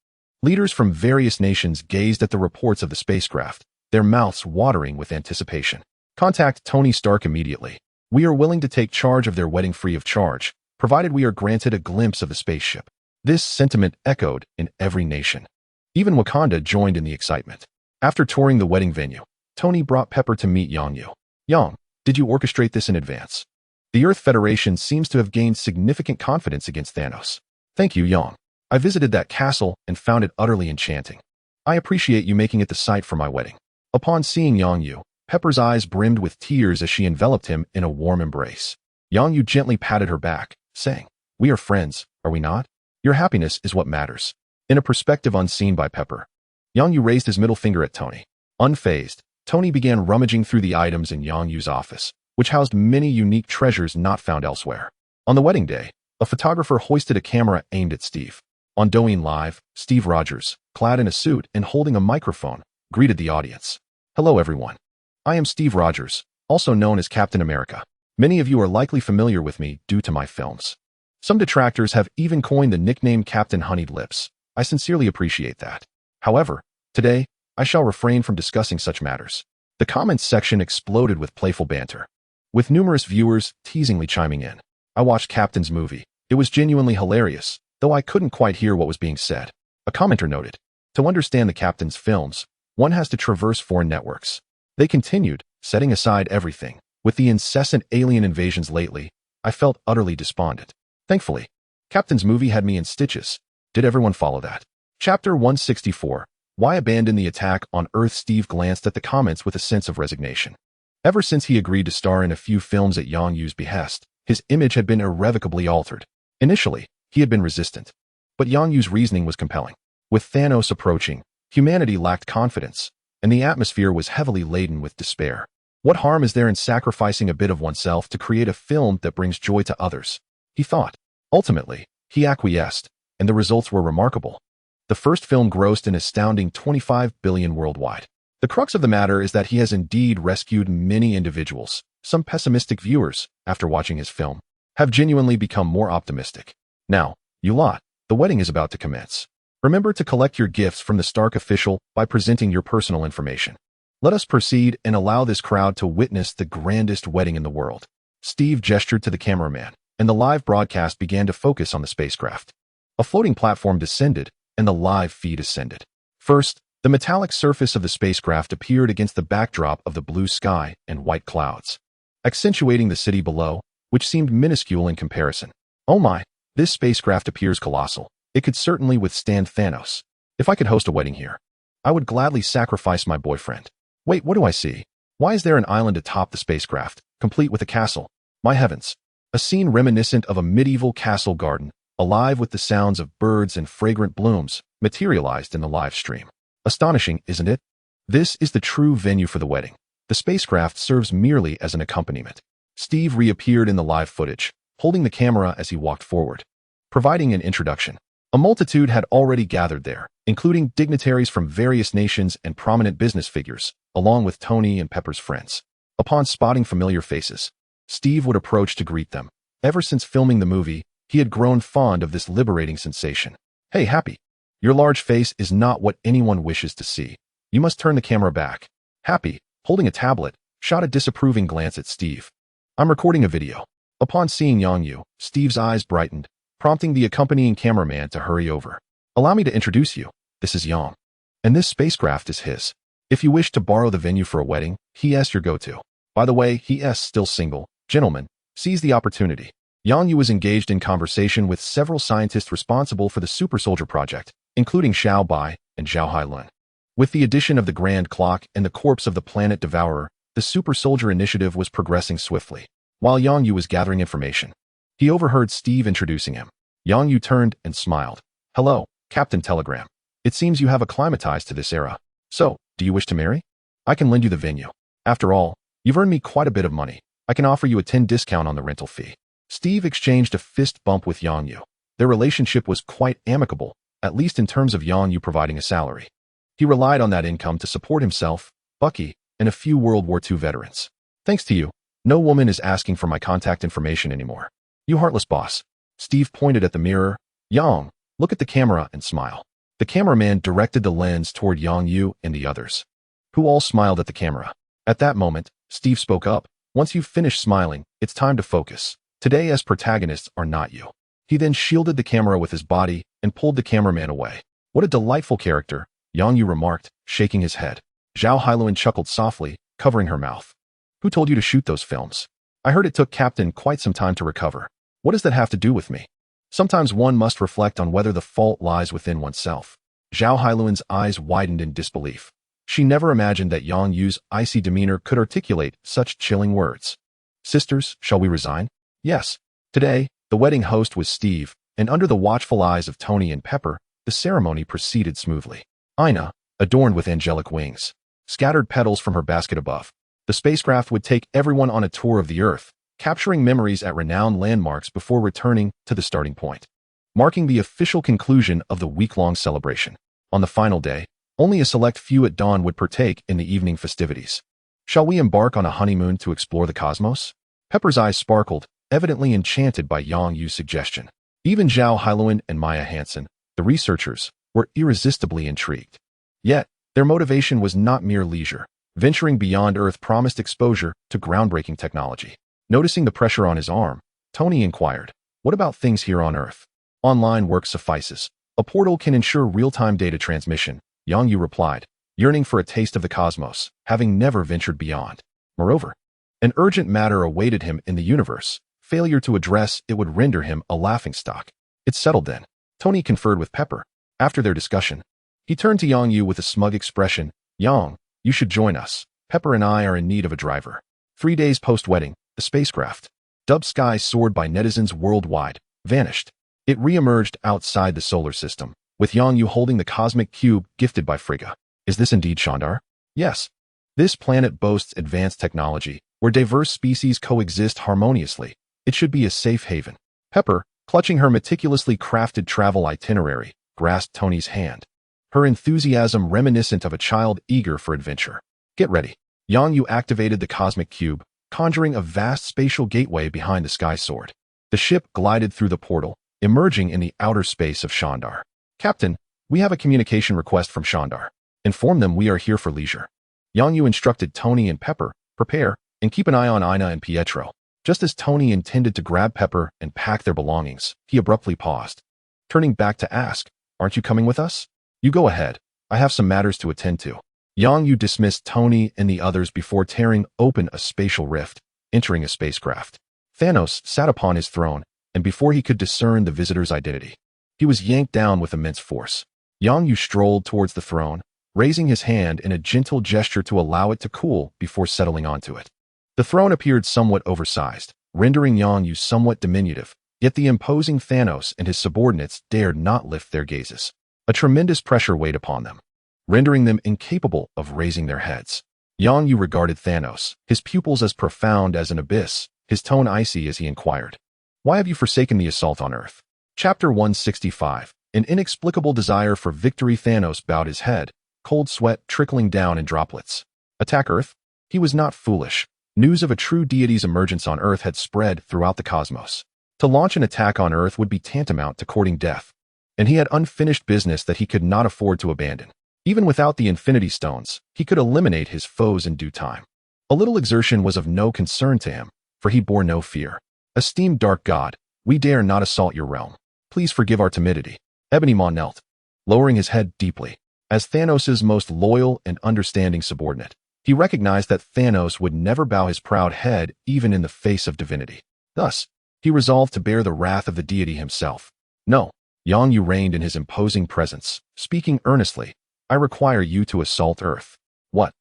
Leaders from various nations gazed at the reports of the spacecraft, their mouths watering with anticipation. "Contact Tony Stark immediately. We are willing to take charge of their wedding free of charge, provided we are granted a glimpse of the spaceship." This sentiment echoed in every nation. Even Wakanda joined in the excitement. After touring the wedding venue, Tony brought Pepper to meet Yang Yu. "Yang, did you orchestrate this in advance?" The Earth Federation seems to have gained significant confidence against Thanos. "Thank you, Yang. I visited that castle and found it utterly enchanting. I appreciate you making it the site for my wedding." Upon seeing Yang Yu, Pepper's eyes brimmed with tears as she enveloped him in a warm embrace. Yang Yu gently patted her back, saying, "We are friends, are we not? Your happiness is what matters." In a perspective unseen by Pepper, Yang Yu raised his middle finger at Tony. Unfazed, Tony began rummaging through the items in Yang Yu's office, which housed many unique treasures not found elsewhere. On the wedding day, a photographer hoisted a camera aimed at Steve. On Douyin Live, Steve Rogers, clad in a suit and holding a microphone, greeted the audience. "Hello everyone. I am Steve Rogers, also known as Captain America. Many of you are likely familiar with me due to my films. Some detractors have even coined the nickname Captain Honeyed Lips. I sincerely appreciate that. However, today, I shall refrain from discussing such matters." The comments section exploded with playful banter, with numerous viewers teasingly chiming in. "I watched Captain's movie. It was genuinely hilarious, though I couldn't quite hear what was being said." A commenter noted, "To understand the Captain's films, one has to traverse foreign networks." They continued, setting aside everything. "With the incessant alien invasions lately, I felt utterly despondent. Thankfully, Captain's movie had me in stitches. Did everyone follow that?" Chapter 164. Why abandon the attack on Earth? Steve glanced at the comments with a sense of resignation. Ever since he agreed to star in a few films at Yang Yu's behest, his image had been irrevocably altered. Initially, he had been resistant, but Yang Yu's reasoning was compelling. With Thanos approaching, humanity lacked confidence, and the atmosphere was heavily laden with despair. What harm is there in sacrificing a bit of oneself to create a film that brings joy to others? He thought. Ultimately, he acquiesced, and the results were remarkable. The first film grossed an astounding $25 billion worldwide. The crux of the matter is that he has indeed rescued many individuals. Some pessimistic viewers, after watching his film, have genuinely become more optimistic. Now, you lot, the wedding is about to commence. Remember to collect your gifts from the Stark official by presenting your personal information. Let us proceed and allow this crowd to witness the grandest wedding in the world." Steve gestured to the cameraman, and the live broadcast began to focus on the spacecraft. A floating platform descended, and the live feed ascended. First, the metallic surface of the spacecraft appeared against the backdrop of the blue sky and white clouds, accentuating the city below, which seemed minuscule in comparison. "Oh my, this spacecraft appears colossal. It could certainly withstand Thanos. If I could host a wedding here, I would gladly sacrifice my boyfriend. Wait, what do I see? Why is there an island atop the spacecraft, complete with a castle? My heavens!" A scene reminiscent of a medieval castle garden, alive with the sounds of birds and fragrant blooms, materialized in the live stream. Astonishing, isn't it? This is the true venue for the wedding. The spacecraft serves merely as an accompaniment. Steve reappeared in the live footage, holding the camera as he walked forward, providing an introduction. A multitude had already gathered there, including dignitaries from various nations and prominent business figures, along with Tony and Pepper's friends. Upon spotting familiar faces, Steve would approach to greet them. Ever since filming the movie, he had grown fond of this liberating sensation. Hey, Happy. Your large face is not what anyone wishes to see. You must turn the camera back. Happy, holding a tablet, shot a disapproving glance at Steve. I'm recording a video. Upon seeing Yang, Steve's eyes brightened, prompting the accompanying cameraman to hurry over. Allow me to introduce you. This is Yang. And this spacecraft is his. If you wish to borrow the venue for a wedding, he's your go-to. By the way, he's still single. Gentlemen, seize the opportunity. Yang was engaged in conversation with several scientists responsible for the Super Soldier project, including Xiao Bai and Zhao Hailun. With the addition of the Grand Clock and the corpse of the Planet Devourer, the Super Soldier initiative was progressing swiftly. While Yang was gathering information, he overheard Steve introducing him. Yang turned and smiled. Hello, Captain Telegram. It seems you have acclimatized to this era. So, do you wish to marry? I can lend you the venue. After all, you've earned me quite a bit of money. I can offer you a 10% discount on the rental fee. Steve exchanged a fist bump with Yang. Their relationship was quite amicable, at least in terms of Yang providing a salary. He relied on that income to support himself, Bucky, and a few World War II veterans. Thanks to you, no woman is asking for my contact information anymore. You heartless boss. Steve pointed at the mirror. Yang, look at the camera and smile. The cameraman directed the lens toward Yang and the others, who all smiled at the camera. At that moment, Steve spoke up. Once you've finished smiling, it's time to focus. Today as protagonists are not you. He then shielded the camera with his body and pulled the cameraman away. What a delightful character, Yang remarked, shaking his head. Zhao Hailun chuckled softly, covering her mouth. Who told you to shoot those films? I heard it took Captain quite some time to recover. What does that have to do with me? Sometimes one must reflect on whether the fault lies within oneself. Zhao Hailun's eyes widened in disbelief. She never imagined that Yang's icy demeanor could articulate such chilling words. Sisters, shall we resign? Yes. Today, the wedding host was Steve, and under the watchful eyes of Tony and Pepper, the ceremony proceeded smoothly. Ina, adorned with angelic wings, scattered petals from her basket above. The spacecraft would take everyone on a tour of the Earth, capturing memories at renowned landmarks before returning to the starting point, marking the official conclusion of the week-long celebration. On the final day, only a select few at dawn would partake in the evening festivities. Shall we embark on a honeymoon to explore the cosmos? Pepper's eyes sparkled, evidently enchanted by Yang's suggestion. Even Zhao Hailun and Maya Hansen, the researchers, were irresistibly intrigued. Yet, their motivation was not mere leisure. Venturing beyond Earth promised exposure to groundbreaking technology. Noticing the pressure on his arm, Tony inquired, what about things here on Earth? Online work suffices. A portal can ensure real-time data transmission, Yang replied, yearning for a taste of the cosmos, having never ventured beyond. Moreover, an urgent matter awaited him in the universe. Failure to address it would render him a laughingstock. It's settled then. Tony conferred with Pepper. After their discussion, he turned to Yang with a smug expression. Yang, you should join us. Pepper and I are in need of a driver. 3 days post-wedding, the spacecraft, dubbed Sky Sword by netizens worldwide, vanished. It re-emerged outside the solar system, with Yang holding the cosmic cube gifted by Frigga. Is this indeed Shandar? Yes. This planet boasts advanced technology, where diverse species coexist harmoniously. It should be a safe haven. Pepper, clutching her meticulously crafted travel itinerary, grasped Tony's hand. Her enthusiasm reminiscent of a child eager for adventure. Get ready. Yang activated the cosmic cube, conjuring a vast spatial gateway behind the Sky Sword. The ship glided through the portal, emerging in the outer space of Shandar. Captain, we have a communication request from Shandar. Inform them we are here for leisure. Yang instructed Tony and Pepper, prepare, and keep an eye on Ina and Pietro. Just as Tony intended to grab Pepper and pack their belongings, he abruptly paused, turning back to ask, aren't you coming with us? You go ahead. I have some matters to attend to. Yang dismissed Tony and the others before tearing open a spatial rift, entering a spacecraft. Thanos sat upon his throne, and before he could discern the visitor's identity, he was yanked down with immense force. Yang strolled towards the throne, raising his hand in a gentle gesture to allow it to cool before settling onto it. The throne appeared somewhat oversized, rendering Yang somewhat diminutive, yet the imposing Thanos and his subordinates dared not lift their gazes. A tremendous pressure weighed upon them, rendering them incapable of raising their heads. Yang regarded Thanos, his pupils as profound as an abyss, his tone icy as he inquired, why have you forsaken the assault on Earth? Chapter 165, An inexplicable desire for victory. Thanos bowed his head, cold sweat trickling down in droplets. Attack Earth? He was not foolish. News of a true deity's emergence on Earth had spread throughout the cosmos. To launch an attack on Earth would be tantamount to courting death, and he had unfinished business that he could not afford to abandon. Even without the Infinity Stones, he could eliminate his foes in due time. A little exertion was of no concern to him, for he bore no fear. Esteemed Dark God, we dare not assault your realm. Please forgive our timidity. Ebony Maw knelt, lowering his head deeply. As Thanos' most loyal and understanding subordinate, he recognized that Thanos would never bow his proud head even in the face of divinity. Thus, he resolved to bear the wrath of the deity himself. No, Yang Yu reigned in his imposing presence, speaking earnestly. I require you to assault Earth. What?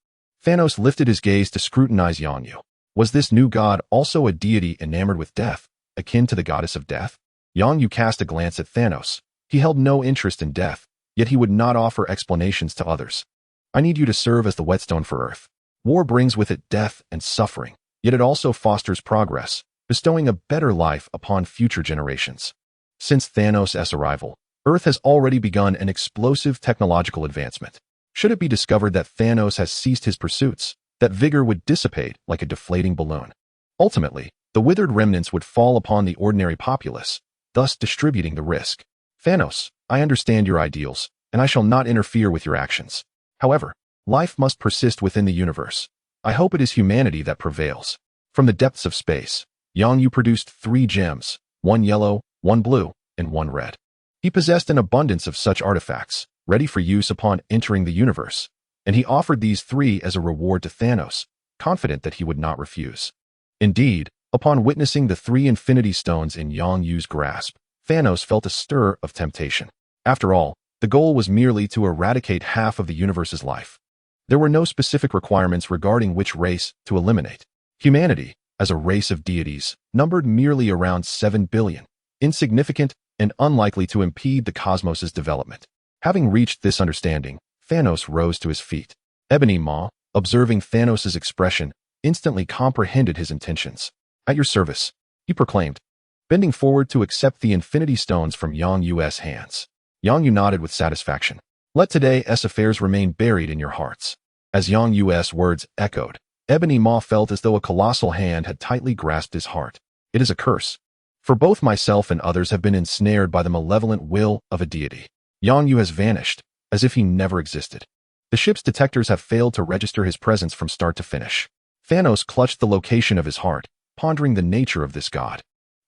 Thanos lifted his gaze to scrutinize Yang Yu. Was this new god also a deity enamored with death, akin to the goddess of death? Yang Yu cast a glance at Thanos. He held no interest in death, yet he would not offer explanations to others. I need you to serve as the whetstone for Earth. War brings with it death and suffering, yet it also fosters progress, bestowing a better life upon future generations. Since Thanos' arrival, Earth has already begun an explosive technological advancement. Should it be discovered that Thanos has ceased his pursuits, that vigor would dissipate like a deflating balloon. Ultimately, the withered remnants would fall upon the ordinary populace, thus distributing the risk. Thanos, I understand your ideals, and I shall not interfere with your actions. However, life must persist within the universe. I hope it is humanity that prevails. From the depths of space, Yang Yu produced 3 gems, 1 yellow, 1 blue, and 1 red. He possessed an abundance of such artifacts, ready for use upon entering the universe, and he offered these 3 as a reward to Thanos, confident that he would not refuse. Indeed, upon witnessing the 3 Infinity Stones in Yang Yu's grasp, Thanos felt a stir of temptation. After all, the goal was merely to eradicate half of the universe's life. There were no specific requirements regarding which race to eliminate. Humanity, as a race of deities, numbered merely around 7 billion, insignificant and unlikely to impede the cosmos's development. Having reached this understanding, Thanos rose to his feet. Ebony Maw, observing Thanos' expression, instantly comprehended his intentions. At your service, he proclaimed, bending forward to accept the Infinity Stones from Yang Yu's hands. Yang Yu nodded with satisfaction. Let today's affairs remain buried in your hearts. As Yang Yu's words echoed, Ebony Maw felt as though a colossal hand had tightly grasped his heart. It is a curse. For both myself and others have been ensnared by the malevolent will of a deity. Yang Yu has vanished, as if he never existed. The ship's detectors have failed to register his presence from start to finish. Thanos clutched the location of his heart, pondering the nature of this god,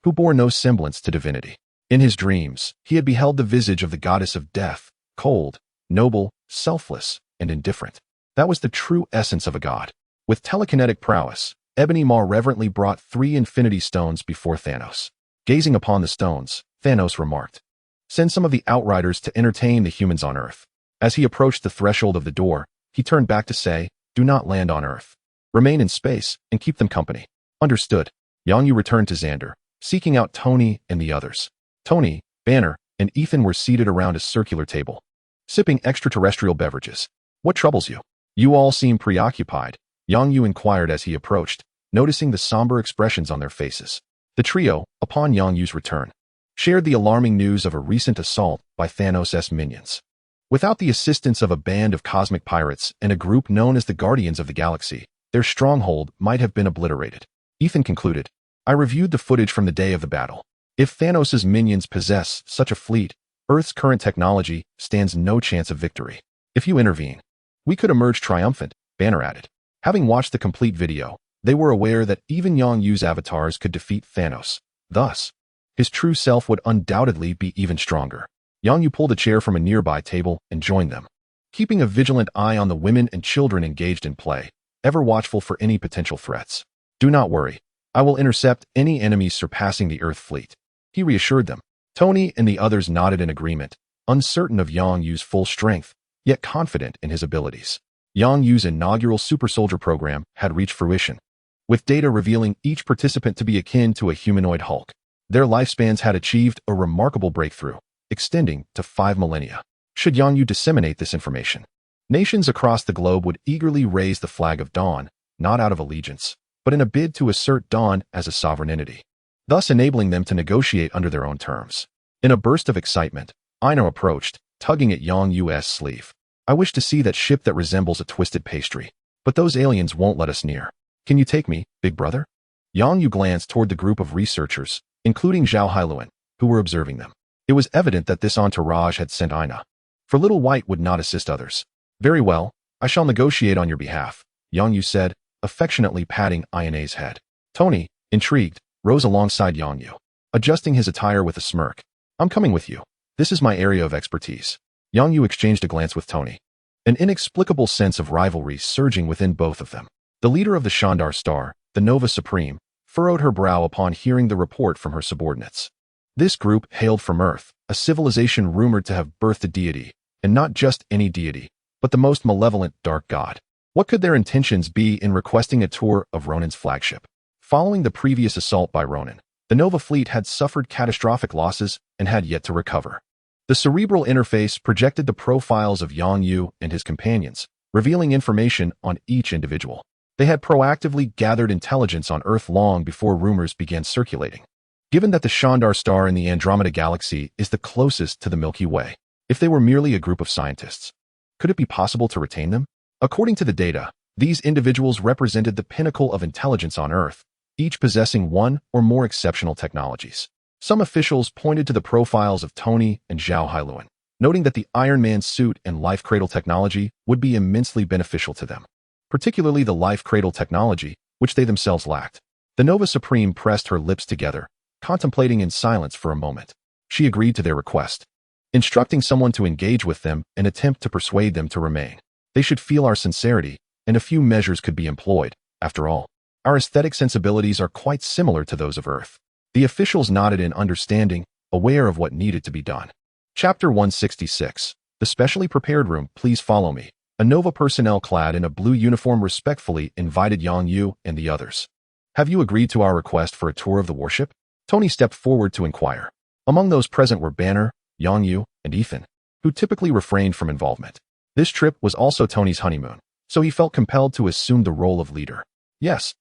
who bore no semblance to divinity. In his dreams, he had beheld the visage of the goddess of death, cold, noble, selfless, and indifferent. That was the true essence of a god. With telekinetic prowess, Ebony Maw reverently brought 3 Infinity Stones before Thanos. Gazing upon the stones, Thanos remarked, send some of the Outriders to entertain the humans on Earth. As he approached the threshold of the door, he turned back to say, do not land on Earth. Remain in space and keep them company. Understood. Yang Yu returned to Xander, seeking out Tony and the others. Tony, Banner, and Ethan were seated around a circular table, sipping extraterrestrial beverages. What troubles you? You all seem preoccupied, Yang Yu inquired as he approached, noticing the somber expressions on their faces. The trio, upon Yang Yu's return, shared the alarming news of a recent assault by Thanos' minions. Without the assistance of a band of cosmic pirates and a group known as the Guardians of the Galaxy, their stronghold might have been obliterated. Ethan concluded, I reviewed the footage from the day of the battle. If Thanos' minions possess such a fleet, Earth's current technology stands no chance of victory. If you intervene, we could emerge triumphant, Banner added. Having watched the complete video, they were aware that even Yang Yu's avatars could defeat Thanos. Thus, his true self would undoubtedly be even stronger. Yang Yu pulled a chair from a nearby table and joined them, keeping a vigilant eye on the women and children engaged in play, ever watchful for any potential threats. Do not worry. I will intercept any enemies surpassing the Earth fleet, he reassured them. Tony and the others nodded in agreement, uncertain of Yang Yu's full strength, yet confident in his abilities. Yang Yu's inaugural super soldier program had reached fruition, with data revealing each participant to be akin to a humanoid Hulk. Their lifespans had achieved a remarkable breakthrough, extending to 5 millennia. Should Yang Yu disseminate this information, nations across the globe would eagerly raise the flag of Dawn, not out of allegiance, but in a bid to assert Dawn as a sovereign entity, thus enabling them to negotiate under their own terms. In a burst of excitement, Ina approached, tugging at Yang Yu's sleeve. I wish to see that ship that resembles a twisted pastry. But those aliens won't let us near. Can you take me, big brother? Yang Yu glanced toward the group of researchers, including Zhao Hailuan, who were observing them. It was evident that this entourage had sent Ina. For Little White would not assist others. Very well, I shall negotiate on your behalf, Yang Yu said, affectionately patting Ina's head. Tony, intrigued, rose alongside Yang Yu, adjusting his attire with a smirk. I'm coming with you. This is my area of expertise. Yang Yu exchanged a glance with Tony. An inexplicable sense of rivalry surging within both of them. The leader of the Shandar Star, the Nova Supreme, furrowed her brow upon hearing the report from her subordinates. This group hailed from Earth, a civilization rumored to have birthed a deity, and not just any deity, but the most malevolent dark god. What could their intentions be in requesting a tour of Ronan's flagship? Following the previous assault by Ronan, the Nova fleet had suffered catastrophic losses and had yet to recover. The cerebral interface projected the profiles of Yang Yu and his companions, revealing information on each individual. They had proactively gathered intelligence on Earth long before rumors began circulating. Given that the Shandar Star in the Andromeda Galaxy is the closest to the Milky Way, if they were merely a group of scientists, could it be possible to retain them? According to the data, these individuals represented the pinnacle of intelligence on Earth, each possessing one or more exceptional technologies. Some officials pointed to the profiles of Tony and Zhao Hailuan, noting that the Iron Man suit and life cradle technology would be immensely beneficial to them, particularly the life cradle technology, which they themselves lacked. The Nova Supreme pressed her lips together, contemplating in silence for a moment. She agreed to their request, instructing someone to engage with them and attempt to persuade them to remain. They should feel our sincerity, and a few measures could be employed. After all, our aesthetic sensibilities are quite similar to those of Earth. The officials nodded in understanding, aware of what needed to be done. Chapter 166. The specially prepared room, please follow me. A Nova personnel clad in a blue uniform respectfully invited Yang Yu and the others. Have you agreed to our request for a tour of the warship? Tony stepped forward to inquire. Among those present were Banner, Yang Yu, and Ethan, who typically refrained from involvement. This trip was also Tony's honeymoon, so he felt compelled to assume the role of leader. Yes,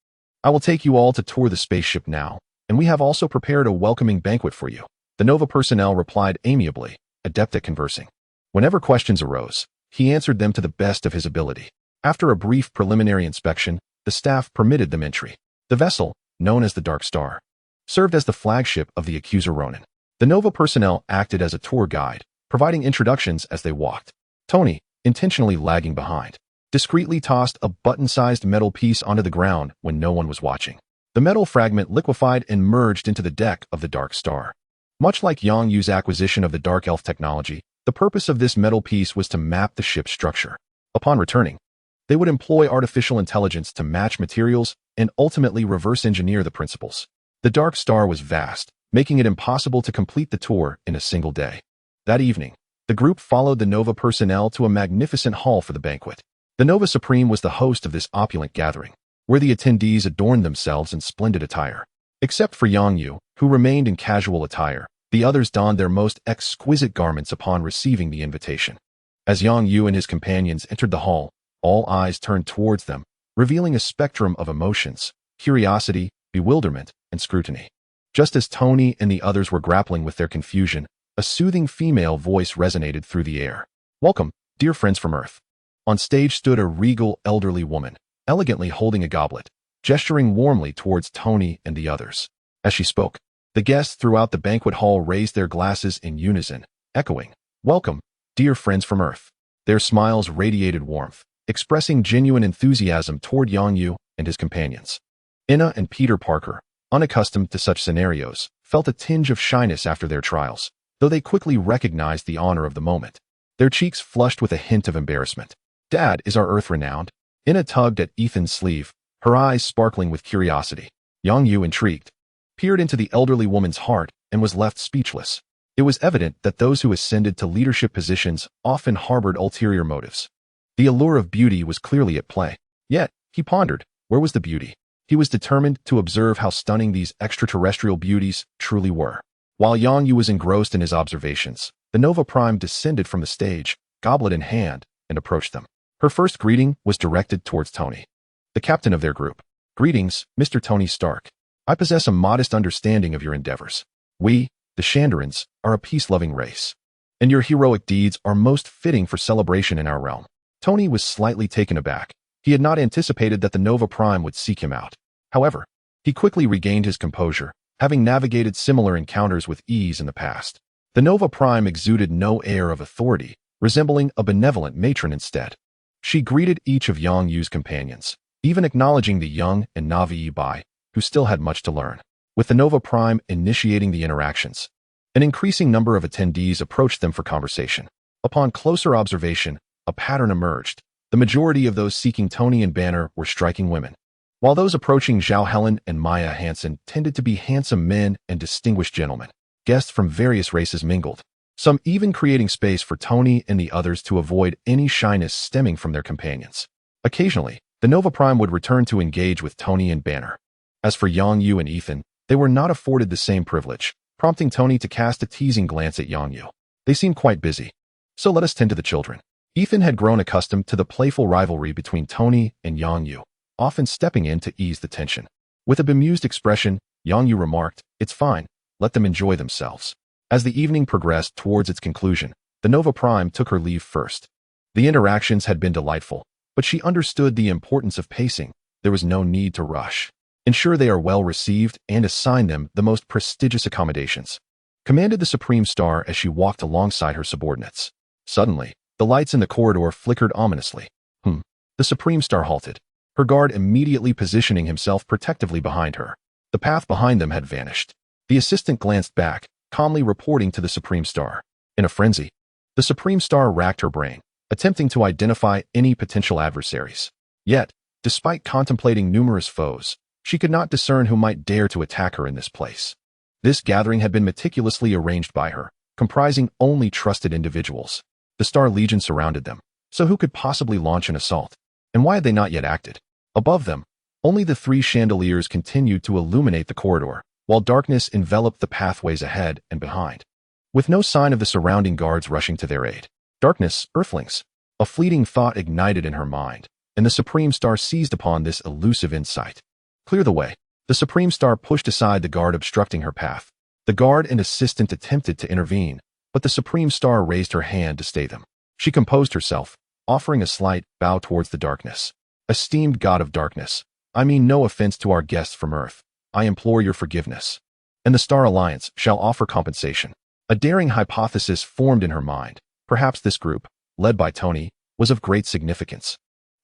I will take you all to tour the spaceship now, and we have also prepared a welcoming banquet for you. The Nova personnel replied amiably, adept at conversing. Whenever questions arose, he answered them to the best of his ability. After a brief preliminary inspection, the staff permitted them entry. The vessel, known as the Dark Star, served as the flagship of the accuser Ronan. The Nova personnel acted as a tour guide, providing introductions as they walked. Tony, intentionally lagging behind, discreetly tossed a button-sized metal piece onto the ground when no one was watching. The metal fragment liquefied and merged into the deck of the Dark Star. Much like Yang Yu's acquisition of the Dark Elf technology, the purpose of this metal piece was to map the ship's structure. Upon returning, they would employ artificial intelligence to match materials and ultimately reverse engineer the principles. The Dark Star was vast, making it impossible to complete the tour in a single day. That evening, the group followed the Nova personnel to a magnificent hall for the banquet. The Nova Supreme was the host of this opulent gathering, where the attendees adorned themselves in splendid attire. Except for Yang Yu, who remained in casual attire, the others donned their most exquisite garments upon receiving the invitation. As Yang Yu and his companions entered the hall, all eyes turned towards them, revealing a spectrum of emotions, curiosity, bewilderment, and scrutiny. Just as Tony and the others were grappling with their confusion, a soothing female voice resonated through the air. Welcome, dear friends from Earth. On stage stood a regal elderly woman, elegantly holding a goblet, gesturing warmly towards Tony and the others. As she spoke, the guests throughout the banquet hall raised their glasses in unison, echoing, "Welcome, dear friends from Earth." Their smiles radiated warmth, expressing genuine enthusiasm toward Yang Yu and his companions. Ina and Peter Parker, unaccustomed to such scenarios, felt a tinge of shyness after their trials, though they quickly recognized the honor of the moment. Their cheeks flushed with a hint of embarrassment. "Dad, is our Earth renowned?" Ina tugged at Ethan's sleeve, her eyes sparkling with curiosity. Yang Yu, intrigued, peered into the elderly woman's heart and was left speechless. It was evident that those who ascended to leadership positions often harbored ulterior motives. The allure of beauty was clearly at play. Yet, he pondered, where was the beauty? He was determined to observe how stunning these extraterrestrial beauties truly were. While Yang Yu was engrossed in his observations, the Nova Prime descended from the stage, goblet in hand, and approached them. Her first greeting was directed towards Tony, the captain of their group. "Greetings, Mr. Tony Stark. I possess a modest understanding of your endeavors. We, the Shandarans, are a peace-loving race. and your heroic deeds are most fitting for celebration in our realm. Tony was slightly taken aback. He had not anticipated that the Nova Prime would seek him out. However, he quickly regained his composure, having navigated similar encounters with ease in the past. The Nova Prime exuded no air of authority, resembling a benevolent matron instead. She greeted each of Yang Yu's companions, even acknowledging the young and Navi Bai, who still had much to learn. With the Nova Prime initiating the interactions, an increasing number of attendees approached them for conversation. Upon closer observation, a pattern emerged. The majority of those seeking Tony and Banner were striking women, while those approaching Zhao Helen and Maya Hansen tended to be handsome men and distinguished gentlemen. Guests from various races mingled, some even creating space for Tony and the others to avoid any shyness stemming from their companions. Occasionally, the Nova Prime would return to engage with Tony and Banner. As for Yang Yu and Ethan, they were not afforded the same privilege, prompting Tony to cast a teasing glance at Yang Yu. They seemed quite busy, so let us tend to the children. Ethan had grown accustomed to the playful rivalry between Tony and Yang Yu, often stepping in to ease the tension. With a bemused expression, Yang Yu remarked, "It's fine, let them enjoy themselves." As the evening progressed towards its conclusion, the Nova Prime took her leave first. The interactions had been delightful, but she understood the importance of pacing. There was no need to rush. Ensure they are well received and assign them the most prestigious accommodations, commanded the Supreme Star as she walked alongside her subordinates. Suddenly, the lights in the corridor flickered ominously. The Supreme Star halted, her guard immediately positioning himself protectively behind her. The path behind them had vanished. The assistant glanced back, calmly reporting to the Supreme Star. In a frenzy, the Supreme Star racked her brain, attempting to identify any potential adversaries. Yet, despite contemplating numerous foes, she could not discern who might dare to attack her in this place. This gathering had been meticulously arranged by her, comprising only trusted individuals. The Star Legion surrounded them, so who could possibly launch an assault? And why had they not yet acted? Above them, only the 3 chandeliers continued to illuminate the corridor, while darkness enveloped the pathways ahead and behind, with no sign of the surrounding guards rushing to their aid. Darkness, Earthlings. A fleeting thought ignited in her mind, and the Supreme Star seized upon this elusive insight. Clear the way. The Supreme Star pushed aside the guard obstructing her path. The guard and assistant attempted to intervene, but the Supreme Star raised her hand to stay them. She composed herself, offering a slight bow towards the darkness. "Esteemed God of Darkness, I mean no offense to our guests from Earth. I implore your forgiveness, and the Star Alliance shall offer compensation." A daring hypothesis formed in her mind. Perhaps this group, led by Tony, was of great significance,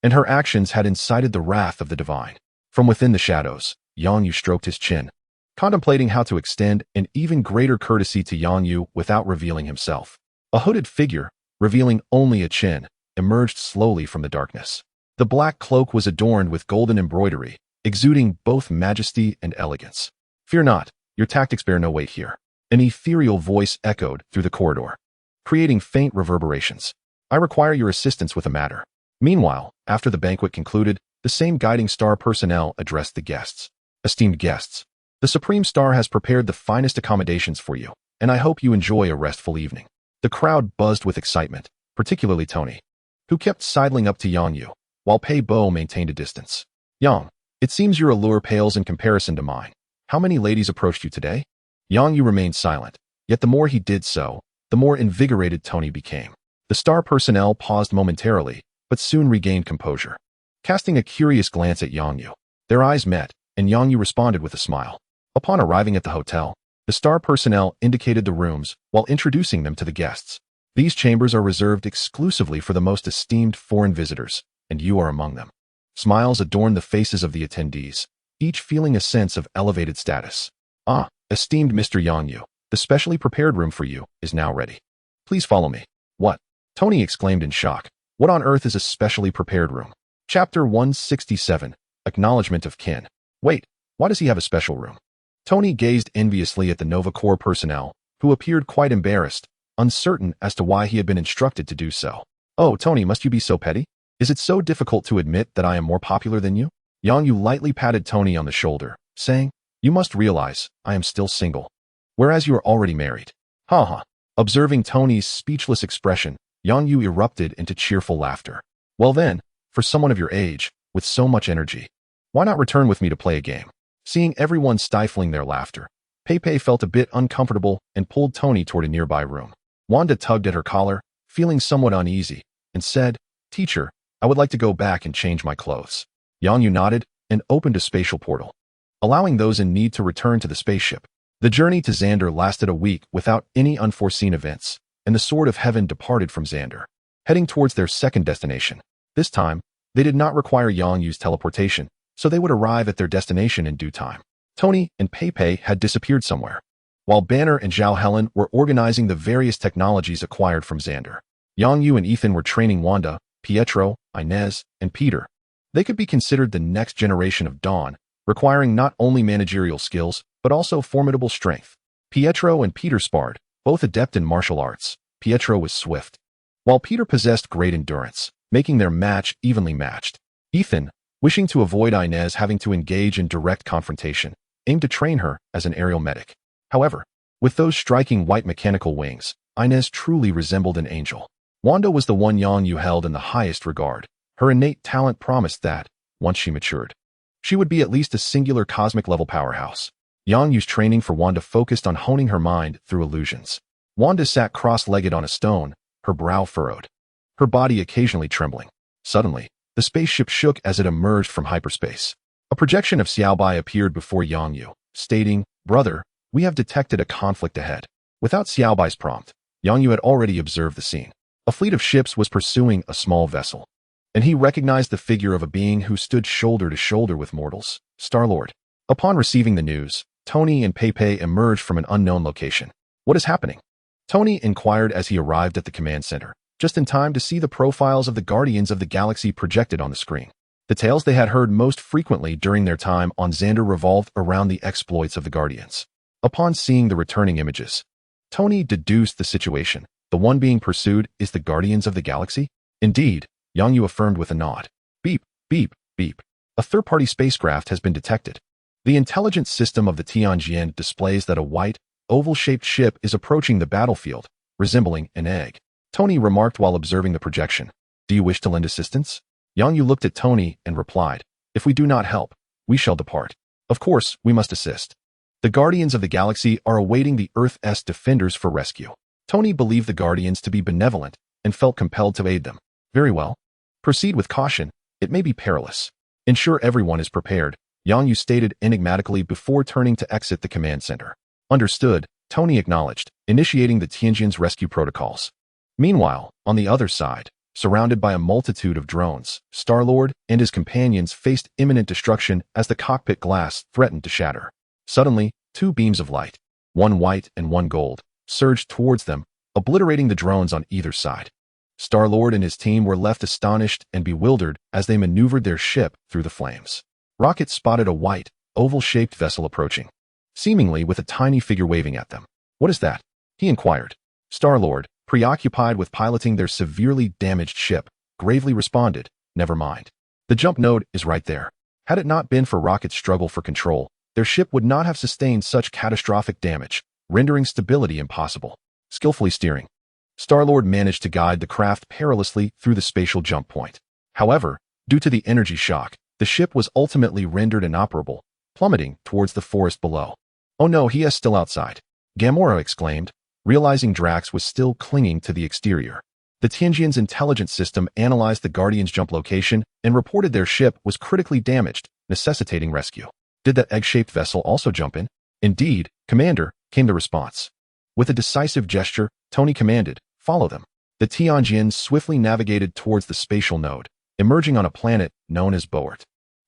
and her actions had incited the wrath of the divine. From within the shadows, Yang Yu stroked his chin, contemplating how to extend an even greater courtesy to Yang Yu without revealing himself. A hooded figure, revealing only a chin, emerged slowly from the darkness. The black cloak was adorned with golden embroidery, exuding both majesty and elegance. "Fear not, your tactics bear no weight here," an ethereal voice echoed through the corridor, creating faint reverberations. "I require your assistance with a matter." Meanwhile, after the banquet concluded, the same guiding star personnel addressed the guests. "Esteemed guests, the Supreme Star has prepared the finest accommodations for you, and I hope you enjoy a restful evening." The crowd buzzed with excitement, particularly Tony, who kept sidling up to Yang Yu, while Pei Bo maintained a distance. "Yang, it seems your allure pales in comparison to mine. How many ladies approached you today?" Yang Yu remained silent, yet the more he did so, the more invigorated Tony became. The star personnel paused momentarily, but soon regained composure, casting a curious glance at Yang Yu. Their eyes met, and Yang Yu responded with a smile. Upon arriving at the hotel, the star personnel indicated the rooms while introducing them to the guests. "These chambers are reserved exclusively for the most esteemed foreign visitors, and you are among them." Smiles adorned the faces of the attendees, each feeling a sense of elevated status. "Ah, esteemed Mr. Yang Yu, the specially prepared room for you is now ready. Please follow me." "What?" Tony exclaimed in shock. "What on earth is a specially prepared room?" Chapter 167, Acknowledgement of Kin. "Wait, why does he have a special room?" Tony gazed enviously at the Nova Corps personnel, who appeared quite embarrassed, uncertain as to why he had been instructed to do so. "Oh, Tony, must you be so petty? Is it so difficult to admit that I am more popular than you?" Yang Yu lightly patted Tony on the shoulder, saying, "You must realize, I am still single, whereas you are already married." "Ha ha." Observing Tony's speechless expression, Yang Yu erupted into cheerful laughter. "Well then, for someone of your age, with so much energy, why not return with me to play a game?" Seeing everyone stifling their laughter, Pei Pei felt a bit uncomfortable and pulled Tony toward a nearby room. Wanda tugged at her collar, feeling somewhat uneasy, and said, "Teacher, I would like to go back and change my clothes." Yang Yu nodded and opened a spatial portal, allowing those in need to return to the spaceship. The journey to Xander lasted a week without any unforeseen events, and the Sword of Heaven departed from Xander, heading towards their second destination. This time, they did not require Yang Yu's teleportation, so they would arrive at their destination in due time. Tony and Pei had disappeared somewhere, while Banner and Zhao Helen were organizing the various technologies acquired from Xander. Yang Yu and Ethan were training Wanda, Pietro, Inez, and Peter. They could be considered the next generation of Dawn, requiring not only managerial skills, but also formidable strength. Pietro and Peter sparred, both adept in martial arts. Pietro was swift, while Peter possessed great endurance, making their match evenly matched. Ethan, wishing to avoid Inez having to engage in direct confrontation, aimed to train her as an aerial medic. However, with those striking white mechanical wings, Inez truly resembled an angel. Wanda was the one Yang Yu held in the highest regard. Her innate talent promised that, once she matured, she would be at least a singular cosmic-level powerhouse. Yang Yu's training for Wanda focused on honing her mind through illusions. Wanda sat cross-legged on a stone, her brow furrowed, her body occasionally trembling. Suddenly, the spaceship shook as it emerged from hyperspace. A projection of Xiaobai appeared before Yang Yu, stating, "Brother, we have detected a conflict ahead." Without Xiaobai's prompt, Yang Yu had already observed the scene. A fleet of ships was pursuing a small vessel, and he recognized the figure of a being who stood shoulder to shoulder with mortals, Star-Lord. Upon receiving the news, Tony and Pei emerged from an unknown location. "What is happening?" Tony inquired as he arrived at the command center, just in time to see the profiles of the Guardians of the Galaxy projected on the screen. The tales they had heard most frequently during their time on Xander revolved around the exploits of the Guardians. Upon seeing the returning images, Tony deduced the situation. The one being pursued is the Guardians of the Galaxy? Indeed, Yang Yu affirmed with a nod. Beep, beep, beep. A third-party spacecraft has been detected. The intelligence system of the Tianjin displays that a white, oval-shaped ship is approaching the battlefield, resembling an egg. Tony remarked while observing the projection. "Do you wish to lend assistance?" Yang Yu looked at Tony and replied, "If we do not help, we shall depart. Of course, we must assist. The Guardians of the Galaxy are awaiting the Earth's defenders for rescue." Tony believed the Guardians to be benevolent and felt compelled to aid them. "Very well. Proceed with caution. It may be perilous. Ensure everyone is prepared," Yang Yu stated enigmatically before turning to exit the command center. "Understood," Tony acknowledged, initiating the Tianjin's rescue protocols. Meanwhile, on the other side, surrounded by a multitude of drones, Star-Lord and his companions faced imminent destruction as the cockpit glass threatened to shatter. Suddenly, two beams of light, one white and one gold, surged towards them, obliterating the drones on either side. Star-Lord and his team were left astonished and bewildered as they maneuvered their ship through the flames. Rocket spotted a white, oval-shaped vessel approaching, seemingly with a tiny figure waving at them. "What is that?" he inquired. Star-Lord, preoccupied with piloting their severely damaged ship, gravely responded, "Never mind. The jump node is right there." Had it not been for Rocket's struggle for control, their ship would not have sustained such catastrophic damage, rendering stability impossible. Skillfully steering, Star-Lord managed to guide the craft perilously through the spatial jump point. However, due to the energy shock, the ship was ultimately rendered inoperable, plummeting towards the forest below. "Oh no, he is still outside," Gamora exclaimed, realizing Drax was still clinging to the exterior. The Tianjin's intelligence system analyzed the Guardian's jump location and reported their ship was critically damaged, necessitating rescue. "Did that egg-shaped vessel also jump in?" "Indeed, Commander," came the response. With a decisive gesture, Tony commanded, "Follow them." The Tianjin swiftly navigated towards the spatial node, emerging on a planet known as Boert.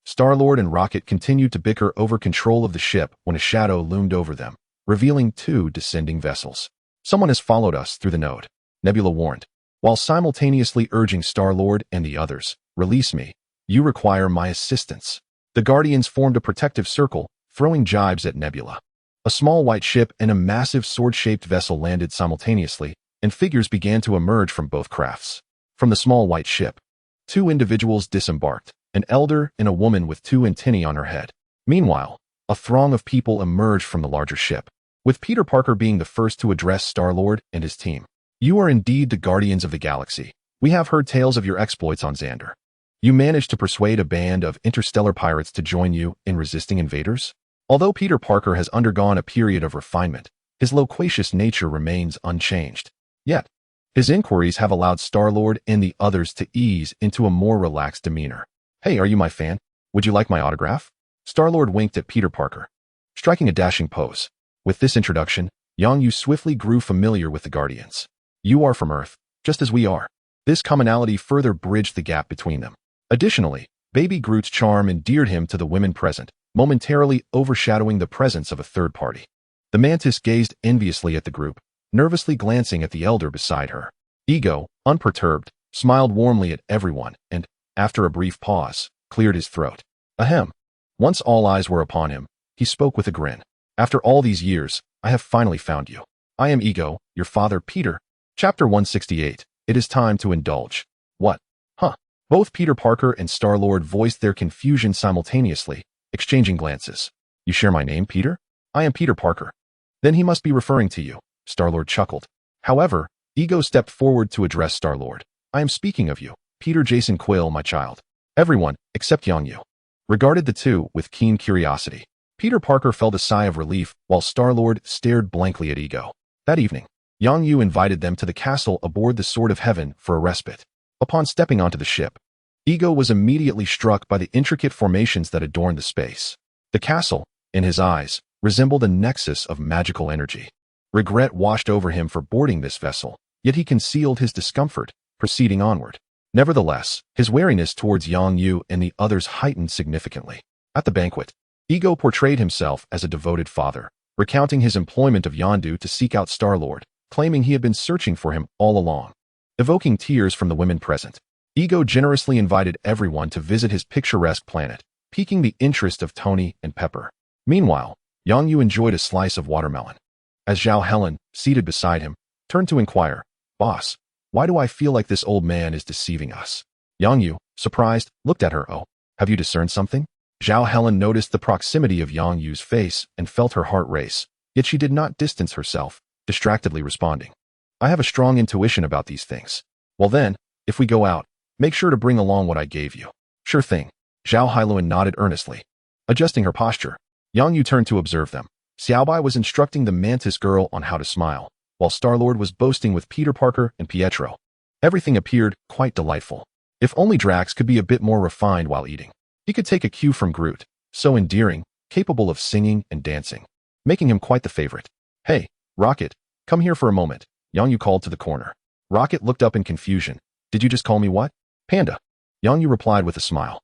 Star-Lord and Rocket continued to bicker over control of the ship when a shadow loomed over them, revealing two descending vessels. "Someone has followed us through the node," Nebula warned, while simultaneously urging Star-Lord and the others, "Release me. You require my assistance." The Guardians formed a protective circle, throwing jibes at Nebula. A small white ship and a massive sword-shaped vessel landed simultaneously, and figures began to emerge from both crafts. From the small white ship, two individuals disembarked, an elder and a woman with two antennae on her head. Meanwhile, a throng of people emerged from the larger ship, with Peter Parker being the first to address Star-Lord and his team. "You are indeed the Guardians of the Galaxy. We have heard tales of your exploits on Xander. You managed to persuade a band of interstellar pirates to join you in resisting invaders?" Although Peter Parker has undergone a period of refinement, his loquacious nature remains unchanged. Yet, his inquiries have allowed Star-Lord and the others to ease into a more relaxed demeanor. Hey, are you my fan? Would you like my autograph? Star-Lord winked at Peter Parker, striking a dashing pose. With this introduction, Yang Yu swiftly grew familiar with the Guardians. You are from Earth, just as we are. This commonality further bridged the gap between them. Additionally, Baby Groot's charm endeared him to the women present, momentarily overshadowing the presence of a third party. The Mantis gazed enviously at the group, nervously glancing at the elder beside her. Ego, unperturbed, smiled warmly at everyone and, after a brief pause, cleared his throat. Ahem. Once all eyes were upon him, he spoke with a grin. After all these years, I have finally found you. I am Ego, your father Peter. Chapter 168. It is time to indulge. What? Huh. Both Peter Parker and Star-Lord voiced their confusion simultaneously, exchanging glances. You share my name, Peter? I am Peter Parker. Then he must be referring to you. Star-Lord chuckled. However, Ego stepped forward to address Star-Lord. I am speaking of you, Peter Jason Quill, my child. Everyone, except Yang Yu, regarded the two with keen curiosity. Peter Parker felt a sigh of relief while Star-Lord stared blankly at Ego. That evening, Yang Yu invited them to the castle aboard the Sword of Heaven for a respite. Upon stepping onto the ship, Ego was immediately struck by the intricate formations that adorned the space. The castle, in his eyes, resembled a nexus of magical energy. Regret washed over him for boarding this vessel, yet he concealed his discomfort, proceeding onward. Nevertheless, his wariness towards Yang Yu and the others heightened significantly. At the banquet, Ego portrayed himself as a devoted father, recounting his employment of Yondu to seek out Star-Lord, claiming he had been searching for him all along. Evoking tears from the women present, Ego generously invited everyone to visit his picturesque planet, piquing the interest of Tony and Pepper. Meanwhile, Yang Yu enjoyed a slice of watermelon. As Zhao Helen, seated beside him, turned to inquire, Boss, why do I feel like this old man is deceiving us? Yang Yu, surprised, looked at her. Oh, have you discerned something? Zhao Helen noticed the proximity of Yang Yu's face and felt her heart race, yet she did not distance herself, distractedly responding. I have a strong intuition about these things. Well then, if we go out, make sure to bring along what I gave you. Sure thing. Zhao Hailuan nodded earnestly. Adjusting her posture, Yang Yu turned to observe them. Xiaobai was instructing the Mantis girl on how to smile, while Star-Lord was boasting with Peter Parker and Pietro. Everything appeared quite delightful. If only Drax could be a bit more refined while eating. He could take a cue from Groot, so endearing, capable of singing and dancing, making him quite the favorite. Hey, Rocket, come here for a moment, Yang Yu called to the corner. Rocket looked up in confusion. Did you just call me what? Panda. Yang Yu replied with a smile.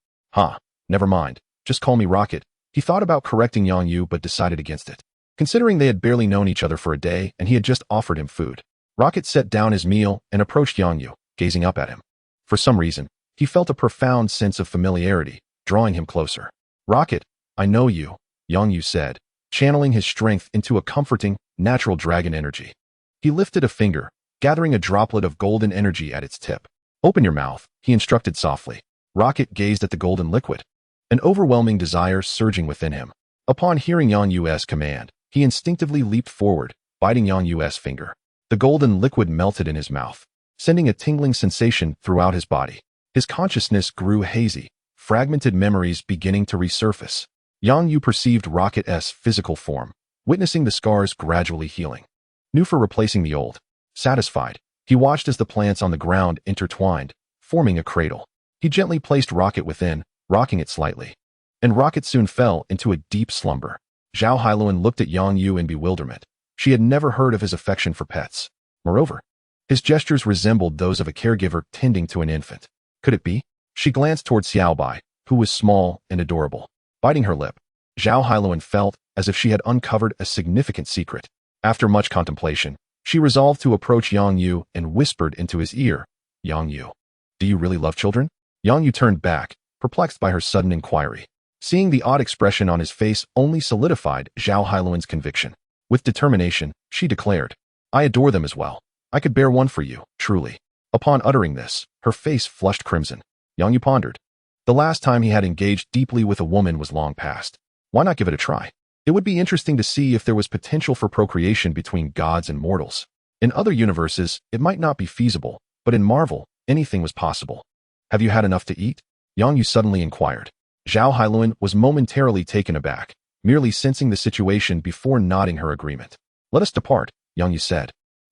Never mind, just call me Rocket. He thought about correcting Yang Yu but decided against it. Considering they had barely known each other for a day and he had just offered him food, Rocket set down his meal and approached Yang Yu, gazing up at him. For some reason, he felt a profound sense of familiarity, drawing him closer. Rocket, I know you, Yang Yu said, channeling his strength into a comforting, natural dragon energy. He lifted a finger, gathering a droplet of golden energy at its tip. Open your mouth, he instructed softly. Rocket gazed at the golden liquid, an overwhelming desire surging within him. Upon hearing Yang Yu's command, he instinctively leaped forward, biting Yang Yu's finger. The golden liquid melted in his mouth, sending a tingling sensation throughout his body. His consciousness grew hazy, fragmented memories beginning to resurface. Yang Yu perceived Rocket's physical form, witnessing the scars gradually healing. New for replacing the old. Satisfied, he watched as the plants on the ground intertwined, forming a cradle. He gently placed Rocket within, rocking it slightly. And Rocket soon fell into a deep slumber. Zhao Hailuan looked at Yang Yu in bewilderment. She had never heard of his affection for pets. Moreover, his gestures resembled those of a caregiver tending to an infant. Could it be? She glanced toward Xiaobai, who was small and adorable. Biting her lip, Zhao Hailuan felt as if she had uncovered a significant secret. After much contemplation, she resolved to approach Yang Yu and whispered into his ear, Yang Yu, do you really love children? Yang Yu turned back, perplexed by her sudden inquiry. Seeing the odd expression on his face only solidified Zhao Hailuan's conviction. With determination, she declared, I adore them as well. I could bear one for you, truly. Upon uttering this, her face flushed crimson. Yang Yu pondered. The last time he had engaged deeply with a woman was long past. Why not give it a try? It would be interesting to see if there was potential for procreation between gods and mortals. In other universes, it might not be feasible, but in Marvel, anything was possible. Have you had enough to eat? Yang Yu suddenly inquired. Zhao Hailuan was momentarily taken aback, merely sensing the situation before nodding her agreement. Let us depart, Yang Yu said.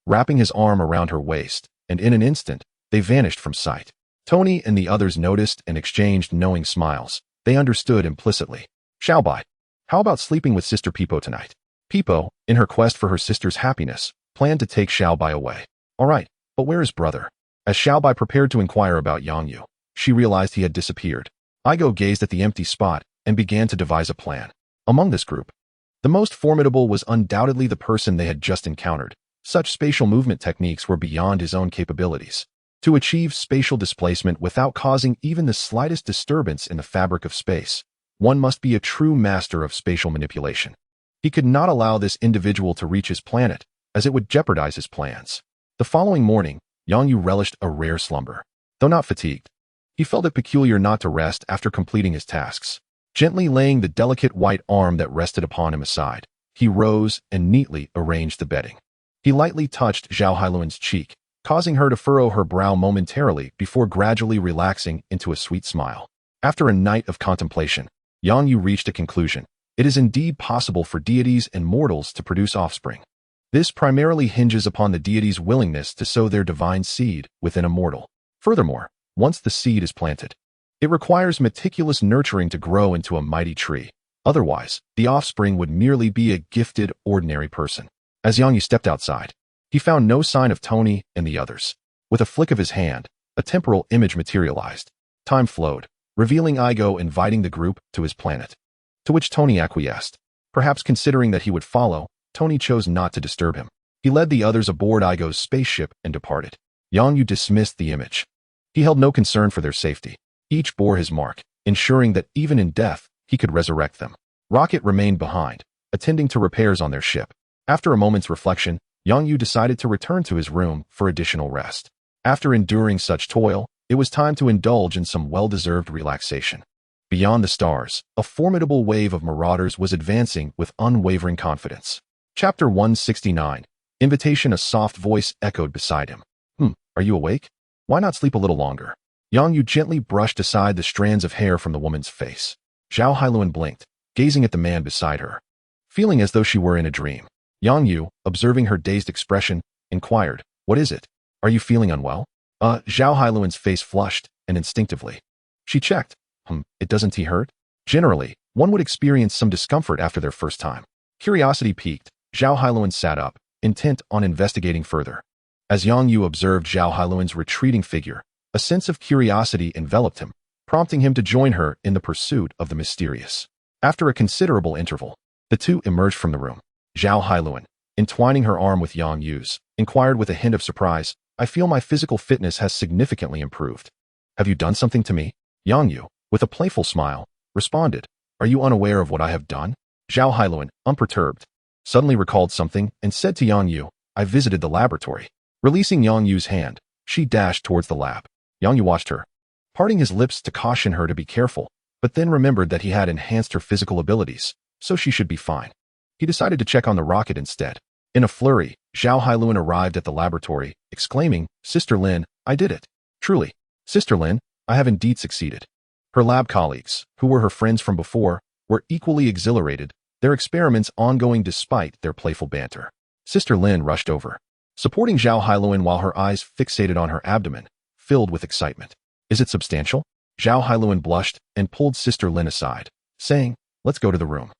wrapping his arm around her waist, and in an instant, they vanished from sight. Tony and the others noticed and exchanged knowing smiles. They understood implicitly. Xiaobai, how about sleeping with Sister Pipo tonight? Pipo, in her quest for her sister's happiness, planned to take Xiaobai away. All right, but where is brother? As Xiaobai prepared to inquire about Yang Yu, she realized he had disappeared. Igo gazed at the empty spot and began to devise a plan. Among this group, the most formidable was undoubtedly the person they had just encountered. Such spatial movement techniques were beyond his own capabilities. To achieve spatial displacement without causing even the slightest disturbance in the fabric of space, one must be a true master of spatial manipulation. He could not allow this individual to reach his planet, as it would jeopardize his plans. The following morning, Yang Yu relished a rare slumber. Though not fatigued, he felt it peculiar not to rest after completing his tasks. Gently laying the delicate white arm that rested upon him aside, he rose and neatly arranged the bedding. He lightly touched Zhao Hailuan's cheek, causing her to furrow her brow momentarily before gradually relaxing into a sweet smile. After a night of contemplation, Yang Yu reached a conclusion. It is indeed possible for deities and mortals to produce offspring. This primarily hinges upon the deity's willingness to sow their divine seed within a mortal. Furthermore, once the seed is planted, it requires meticulous nurturing to grow into a mighty tree. Otherwise, the offspring would merely be a gifted, ordinary person. As Yang Yu stepped outside, he found no sign of Tony and the others. With a flick of his hand, a temporal image materialized. Time flowed, revealing Igo inviting the group to his planet, to which Tony acquiesced. Perhaps considering that he would follow, Tony chose not to disturb him. He led the others aboard Igo's spaceship and departed. Yang Yu dismissed the image. He held no concern for their safety. Each bore his mark, ensuring that even in death, he could resurrect them. Rocket remained behind, attending to repairs on their ship. After a moment's reflection, Yang Yu decided to return to his room for additional rest. After enduring such toil, it was time to indulge in some well-deserved relaxation. Beyond the stars, a formidable wave of marauders was advancing with unwavering confidence. Chapter 169. Invitation. A soft voice echoed beside him. Are you awake? Why not sleep a little longer? Yang Yu gently brushed aside the strands of hair from the woman's face. Zhao Hailuan blinked, gazing at the man beside her, feeling as though she were in a dream. Yang Yu, observing her dazed expression, inquired, "What is it? Are you feeling unwell?" Zhao Hailuan's face flushed, and instinctively, she checked. It doesn't he hurt? Generally, one would experience some discomfort after their first time. Curiosity piqued, Zhao Hailuan sat up, intent on investigating further. As Yang Yu observed Zhao Hailuan's retreating figure, a sense of curiosity enveloped him, prompting him to join her in the pursuit of the mysterious. After a considerable interval, the two emerged from the room. Zhao Hailuan, entwining her arm with Yang Yu's, inquired with a hint of surprise, "I feel my physical fitness has significantly improved. Have you done something to me?" Yang Yu, with a playful smile, responded, "Are you unaware of what I have done?" Zhao Hailuan, unperturbed, suddenly recalled something and said to Yang Yu, "I visited the laboratory." Releasing Yang Yu's hand, she dashed towards the lab. Yang Yu watched her, parting his lips to caution her to be careful, but then remembered that he had enhanced her physical abilities, so she should be fine. He decided to check on the rocket instead. In a flurry, Zhao Hailuan arrived at the laboratory, exclaiming, "Sister Lin, I did it. Truly, Sister Lin, I have indeed succeeded." Her lab colleagues, who were her friends from before, were equally exhilarated, their experiments ongoing despite their playful banter. Sister Lin rushed over, supporting Zhao Hailuan while her eyes fixated on her abdomen, filled with excitement. "Is it substantial?" Zhao Hailuan blushed and pulled Sister Lin aside, saying, "Let's go to the room."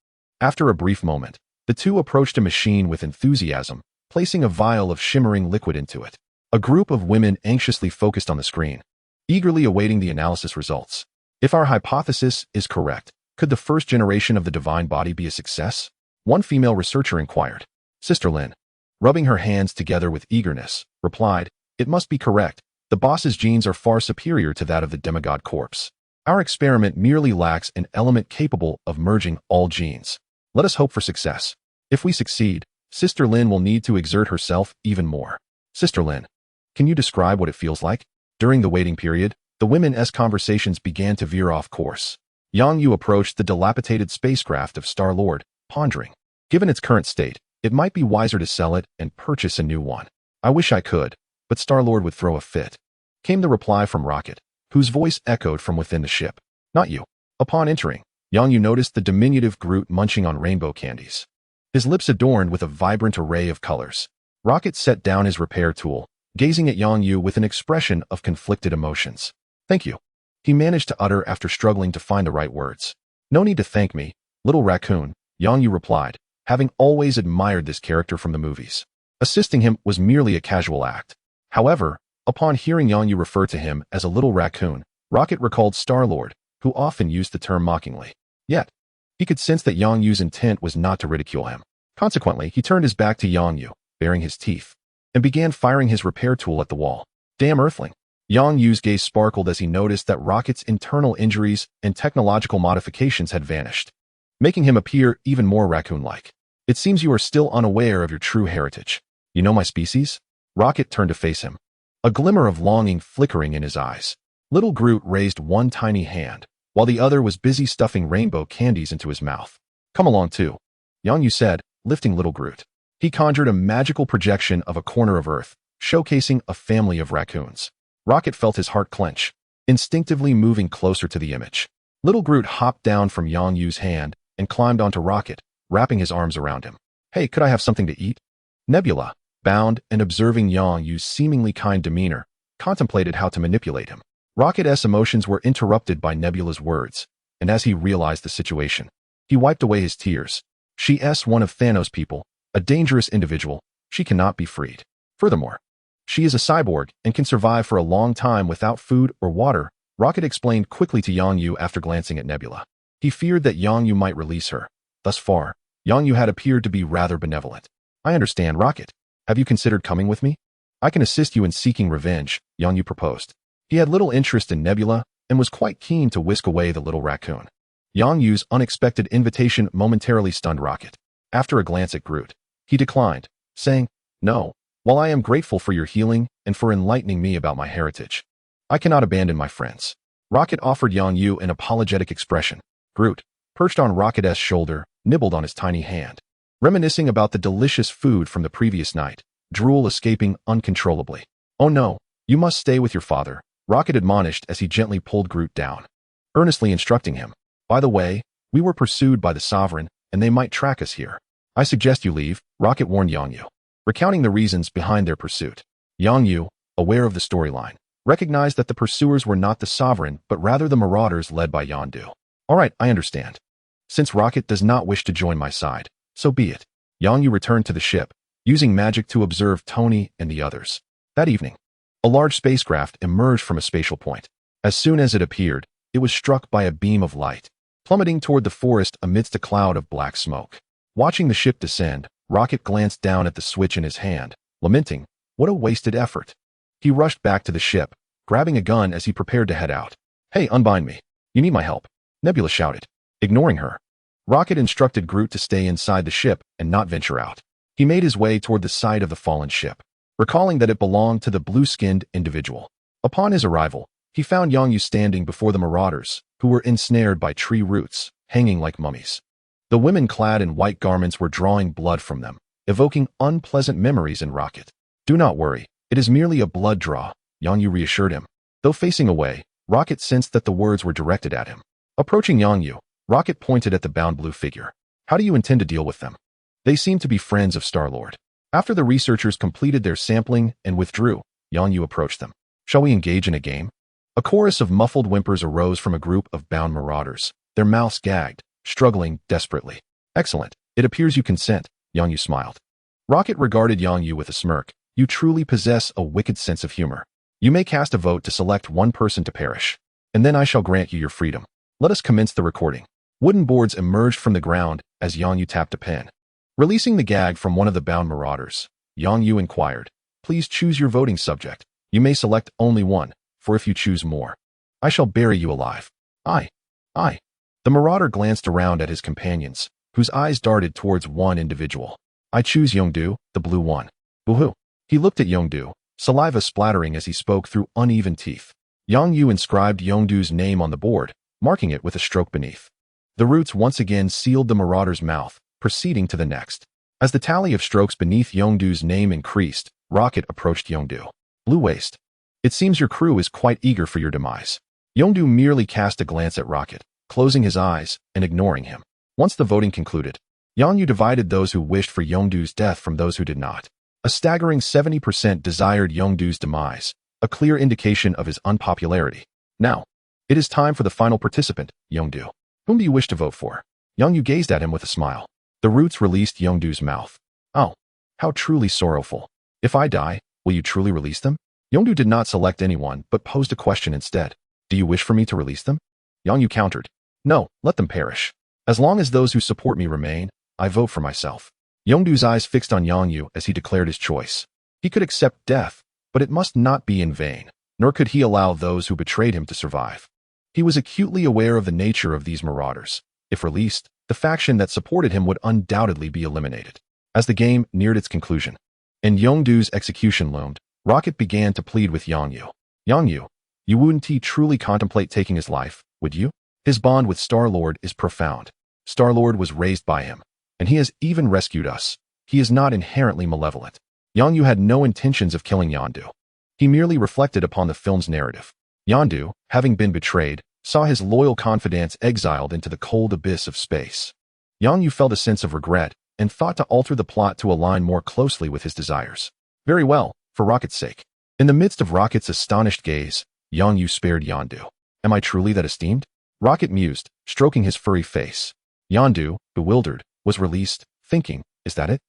After a brief moment, the two approached a machine with enthusiasm, placing a vial of shimmering liquid into it. A group of women anxiously focused on the screen, eagerly awaiting the analysis results. If our hypothesis is correct, could the first generation of the divine body be a success? One female researcher inquired. Sister Lin, rubbing her hands together with eagerness, replied, "It must be correct. The boss's genes are far superior to that of the demigod corpse. Our experiment merely lacks an element capable of merging all genes. Let us hope for success. If we succeed, Sister Lin will need to exert herself even more." Sister Lin, can you describe what it feels like? During the waiting period, the women's conversations began to veer off course. Yang Yu approached the dilapidated spacecraft of Star-Lord, pondering. Given its current state, it might be wiser to sell it and purchase a new one. "I wish I could, but Star-Lord would throw a fit," came the reply from Rocket, whose voice echoed from within the ship. "Not you." Upon entering, Yang Yu noticed the diminutive Groot munching on rainbow candies, his lips adorned with a vibrant array of colors. Rocket set down his repair tool, gazing at Yang Yu with an expression of conflicted emotions. Thank you, he managed to utter after struggling to find the right words. No need to thank me, little raccoon, Yang Yu replied, having always admired this character from the movies. Assisting him was merely a casual act. However, upon hearing Yang Yu refer to him as a little raccoon, Rocket recalled Star-Lord, who often used the term mockingly. Yet, he could sense that Yang Yu's intent was not to ridicule him. Consequently, he turned his back to Yang Yu, baring his teeth, and began firing his repair tool at the wall. Damn earthling. Yang Yu's gaze sparkled as he noticed that Rocket's internal injuries and technological modifications had vanished, making him appear even more raccoon-like. It seems you are still unaware of your true heritage. You know my species? Rocket turned to face him, a glimmer of longing flickering in his eyes. Little Groot raised one tiny hand, while the other was busy stuffing rainbow candies into his mouth. Come along too, Yang Yu said, lifting Little Groot. He conjured a magical projection of a corner of Earth, showcasing a family of raccoons. Rocket felt his heart clench, instinctively moving closer to the image. Little Groot hopped down from Yang Yu's hand and climbed onto Rocket, wrapping his arms around him. Hey, could I have something to eat? Nebula, bound and observing Yang Yu's seemingly kind demeanor, contemplated how to manipulate him. Rocket's emotions were interrupted by Nebula's words, and as he realized the situation, he wiped away his tears. She's one of Thanos' people, a dangerous individual. She cannot be freed. Furthermore, she is a cyborg and can survive for a long time without food or water, Rocket explained quickly to Yang Yu after glancing at Nebula. He feared that Yang Yu might release her. Thus far, Yang Yu had appeared to be rather benevolent. I understand, Rocket. Have you considered coming with me? I can assist you in seeking revenge, Yang Yu proposed. He had little interest in Nebula and was quite keen to whisk away the little raccoon. Yang Yu's unexpected invitation momentarily stunned Rocket. After a glance at Groot, he declined, saying, No, while I am grateful for your healing and for enlightening me about my heritage, I cannot abandon my friends. Rocket offered Yang Yu an apologetic expression. Groot, perched on Rocket's shoulder, nibbled on his tiny hand, reminiscing about the delicious food from the previous night, drool escaping uncontrollably. Oh no, you must stay with your father, Rocket admonished as he gently pulled Groot down, earnestly instructing him. By the way, we were pursued by the Sovereign, and they might track us here. I suggest you leave, Rocket warned Yang Yu, recounting the reasons behind their pursuit. Yang Yu, aware of the storyline, recognized that the pursuers were not the Sovereign, but rather the Marauders led by Yondu. All right, I understand. Since Rocket does not wish to join my side, so be it. Yang Yu returned to the ship, using magic to observe Tony and the others. That evening, a large spacecraft emerged from a spatial point. As soon as it appeared, it was struck by a beam of light, plummeting toward the forest amidst a cloud of black smoke. Watching the ship descend, Rocket glanced down at the switch in his hand, lamenting, what a wasted effort. He rushed back to the ship, grabbing a gun as he prepared to head out. Hey, unbind me. You need my help, Nebula shouted. Ignoring her, Rocket instructed Groot to stay inside the ship and not venture out. He made his way toward the site of the fallen ship, recalling that it belonged to the blue-skinned individual. Upon his arrival, he found Yang Yu standing before the Marauders, who were ensnared by tree roots, hanging like mummies. The women clad in white garments were drawing blood from them, evoking unpleasant memories in Rocket. Do not worry, it is merely a blood draw, Yang Yu reassured him. Though facing away, Rocket sensed that the words were directed at him. Approaching Yang Yu, Rocket pointed at the bound blue figure. How do you intend to deal with them? They seem to be friends of Star-Lord. After the researchers completed their sampling and withdrew, Yang Yu approached them. Shall we engage in a game? A chorus of muffled whimpers arose from a group of bound Marauders, their mouths gagged, struggling desperately. Excellent. It appears you consent, Yang Yu smiled. Rocket regarded Yang Yu with a smirk. You truly possess a wicked sense of humor. You may cast a vote to select one person to perish, and then I shall grant you your freedom. Let us commence the recording. Wooden boards emerged from the ground as Yang Yu tapped a pen. Releasing the gag from one of the bound Marauders, Yang Yu inquired, Please choose your voting subject. You may select only one, for if you choose more, I shall bury you alive. I. The Marauder glanced around at his companions, whose eyes darted towards one individual. I choose Yongdu, the blue one. Boo-hoo. He looked at Yongdu, saliva splattering as he spoke through uneven teeth. Yang Yu inscribed Yongdu's name on the board, marking it with a stroke beneath. The roots once again sealed the Marauder's mouth, proceeding to the next. As the tally of strokes beneath Yongdu's name increased, Rocket approached Yongdu. Blue Waste. It seems your crew is quite eager for your demise. Yongdu merely cast a glance at Rocket, closing his eyes and ignoring him. Once the voting concluded, Yang Yu divided those who wished for Yongdu's death from those who did not. A staggering 70% desired Yongdu's demise, a clear indication of his unpopularity. Now, it is time for the final participant, Yongdu. Whom do you wish to vote for? Yongdu gazed at him with a smile. The roots released Yongdu's mouth. Oh, how truly sorrowful. If I die, will you truly release them? Yongdu did not select anyone, but posed a question instead. Do you wish for me to release them? Yongdu countered. No, let them perish. As long as those who support me remain, I vote for myself. Yongdu's eyes fixed on Yongdu as he declared his choice. He could accept death, but it must not be in vain, nor could he allow those who betrayed him to survive. He was acutely aware of the nature of these marauders. If released, the faction that supported him would undoubtedly be eliminated. As the game neared its conclusion, and Yongdu's execution loomed, Rocket began to plead with Yongdu. Yongdu, you wouldn't truly contemplate taking his life, would you? His bond with Star-Lord is profound. Star-Lord was raised by him, and he has even rescued us. He is not inherently malevolent. Yongdu had no intentions of killing Yongdu. He merely reflected upon the film's narrative. Yongdu, having been betrayed, saw his loyal confidants exiled into the cold abyss of space. Yongdu felt a sense of regret and thought to alter the plot to align more closely with his desires. Very well, for Rocket's sake. In the midst of Rocket's astonished gaze, Yongdu spared Yongdu. Am I truly that esteemed? Rocket mused, stroking his furry face. Yongdu, bewildered, was released, thinking, is that it?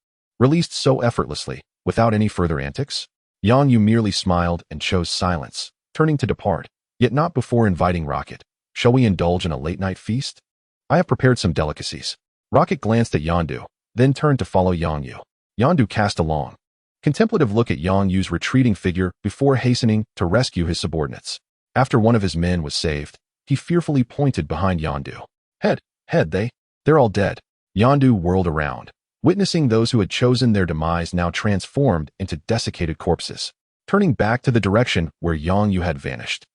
Released so effortlessly, without any further antics? Yongdu merely smiled and chose silence, turning to depart, yet not before inviting Rocket. Shall we indulge in a late-night feast? I have prepared some delicacies. Rocket glanced at Yongdu, then turned to follow Yongdu. Yongdu cast a long, contemplative look at Yongdu's retreating figure before hastening to rescue his subordinates. After one of his men was saved, he fearfully pointed behind Yongdu. They're all dead. Yongdu whirled around, witnessing those who had chosen their demise now transformed into desiccated corpses. Turning back to the direction where Yongdu had vanished,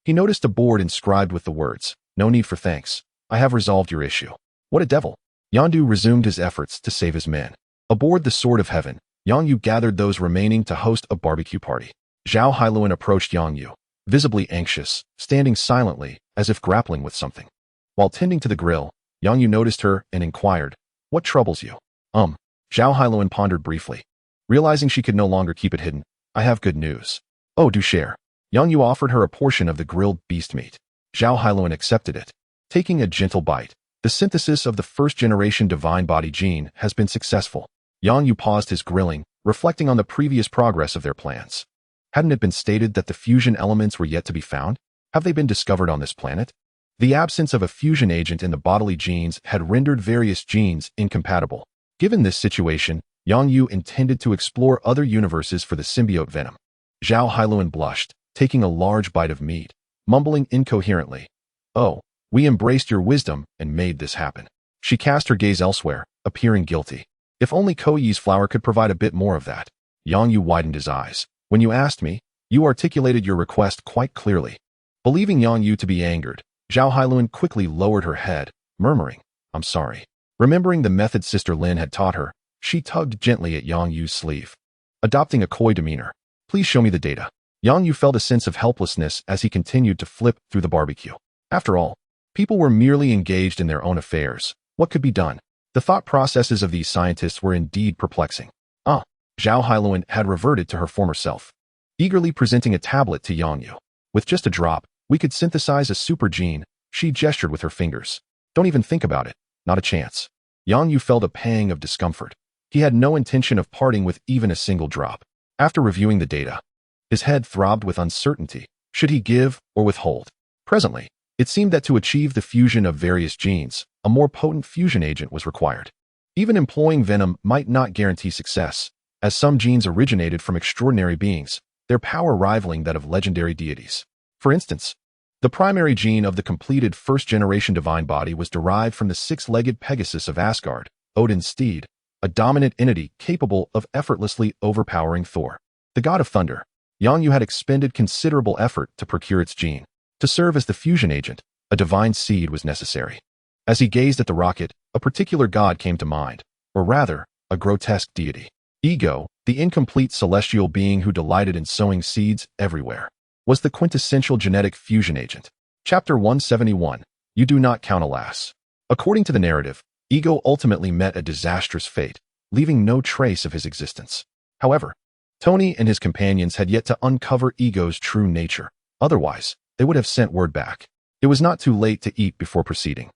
he noticed a board inscribed with the words, "No need for thanks. I have resolved your issue." What a devil! Yongdu resumed his efforts to save his men. Aboard the Sword of Heaven, Yongdu gathered those remaining to host a barbecue party. Zhao Hailuan approached Yongdu, visibly anxious, standing silently, as if grappling with something. While tending to the grill, Yongdu noticed her and inquired, "What troubles you?" Zhao Hailuan pondered briefly. Realizing she could no longer keep it hidden, "I have good news." "Oh, do share." Yongdu offered her a portion of the grilled beast meat. Zhao Hailuan accepted it. Taking a gentle bite, the synthesis of the first-generation divine body gene has been successful. Yongdu paused his grilling, reflecting on the previous progress of their plans. Hadn't it been stated that the fusion elements were yet to be found? Have they been discovered on this planet? The absence of a fusion agent in the bodily genes had rendered various genes incompatible. Given this situation, Yongdu intended to explore other universes for the symbiote venom. Zhao Hailuan blushed, taking a large bite of meat, mumbling incoherently, "Oh, we embraced your wisdom and made this happen." She cast her gaze elsewhere, appearing guilty. If only Koyi's flower could provide a bit more of that. Yongdu widened his eyes. "When you asked me, you articulated your request quite clearly." Believing Yongdu to be angered, Zhao Hailuan quickly lowered her head, murmuring, "I'm sorry." Remembering the method Sister Lin had taught her, she tugged gently at Yongdu's sleeve. Adopting a coy demeanor, "Please show me the data." Yongdu felt a sense of helplessness as he continued to flip through the barbecue. After all, people were merely engaged in their own affairs. What could be done? The thought processes of these scientists were indeed perplexing. Zhao Hailuan had reverted to her former self, eagerly presenting a tablet to Yongdu. "With just a drop, we could synthesize a super gene," she gestured with her fingers. "Don't even think about it. Not a chance." Yongdu felt a pang of discomfort. He had no intention of parting with even a single drop. After reviewing the data, his head throbbed with uncertainty. Should he give or withhold? Presently, it seemed that to achieve the fusion of various genes, a more potent fusion agent was required. Even employing venom might not guarantee success, as some genes originated from extraordinary beings, their power rivaling that of legendary deities. For instance, the primary gene of the completed first-generation divine body was derived from the six-legged Pegasus of Asgard, Odin's steed, a dominant entity capable of effortlessly overpowering Thor, the god of thunder. Yongdu had expended considerable effort to procure its gene. To serve as the fusion agent, a divine seed was necessary. As he gazed at the rocket, a particular god came to mind, or rather, a grotesque deity. Ego, the incomplete celestial being who delighted in sowing seeds everywhere, was the quintessential genetic fusion agent. Chapter 171. You do not count, alas. According to the narrative, Ego ultimately met a disastrous fate, leaving no trace of his existence. However, Tony and his companions had yet to uncover Ego's true nature. Otherwise, they would have sent word back. It was not too late to eat before proceeding.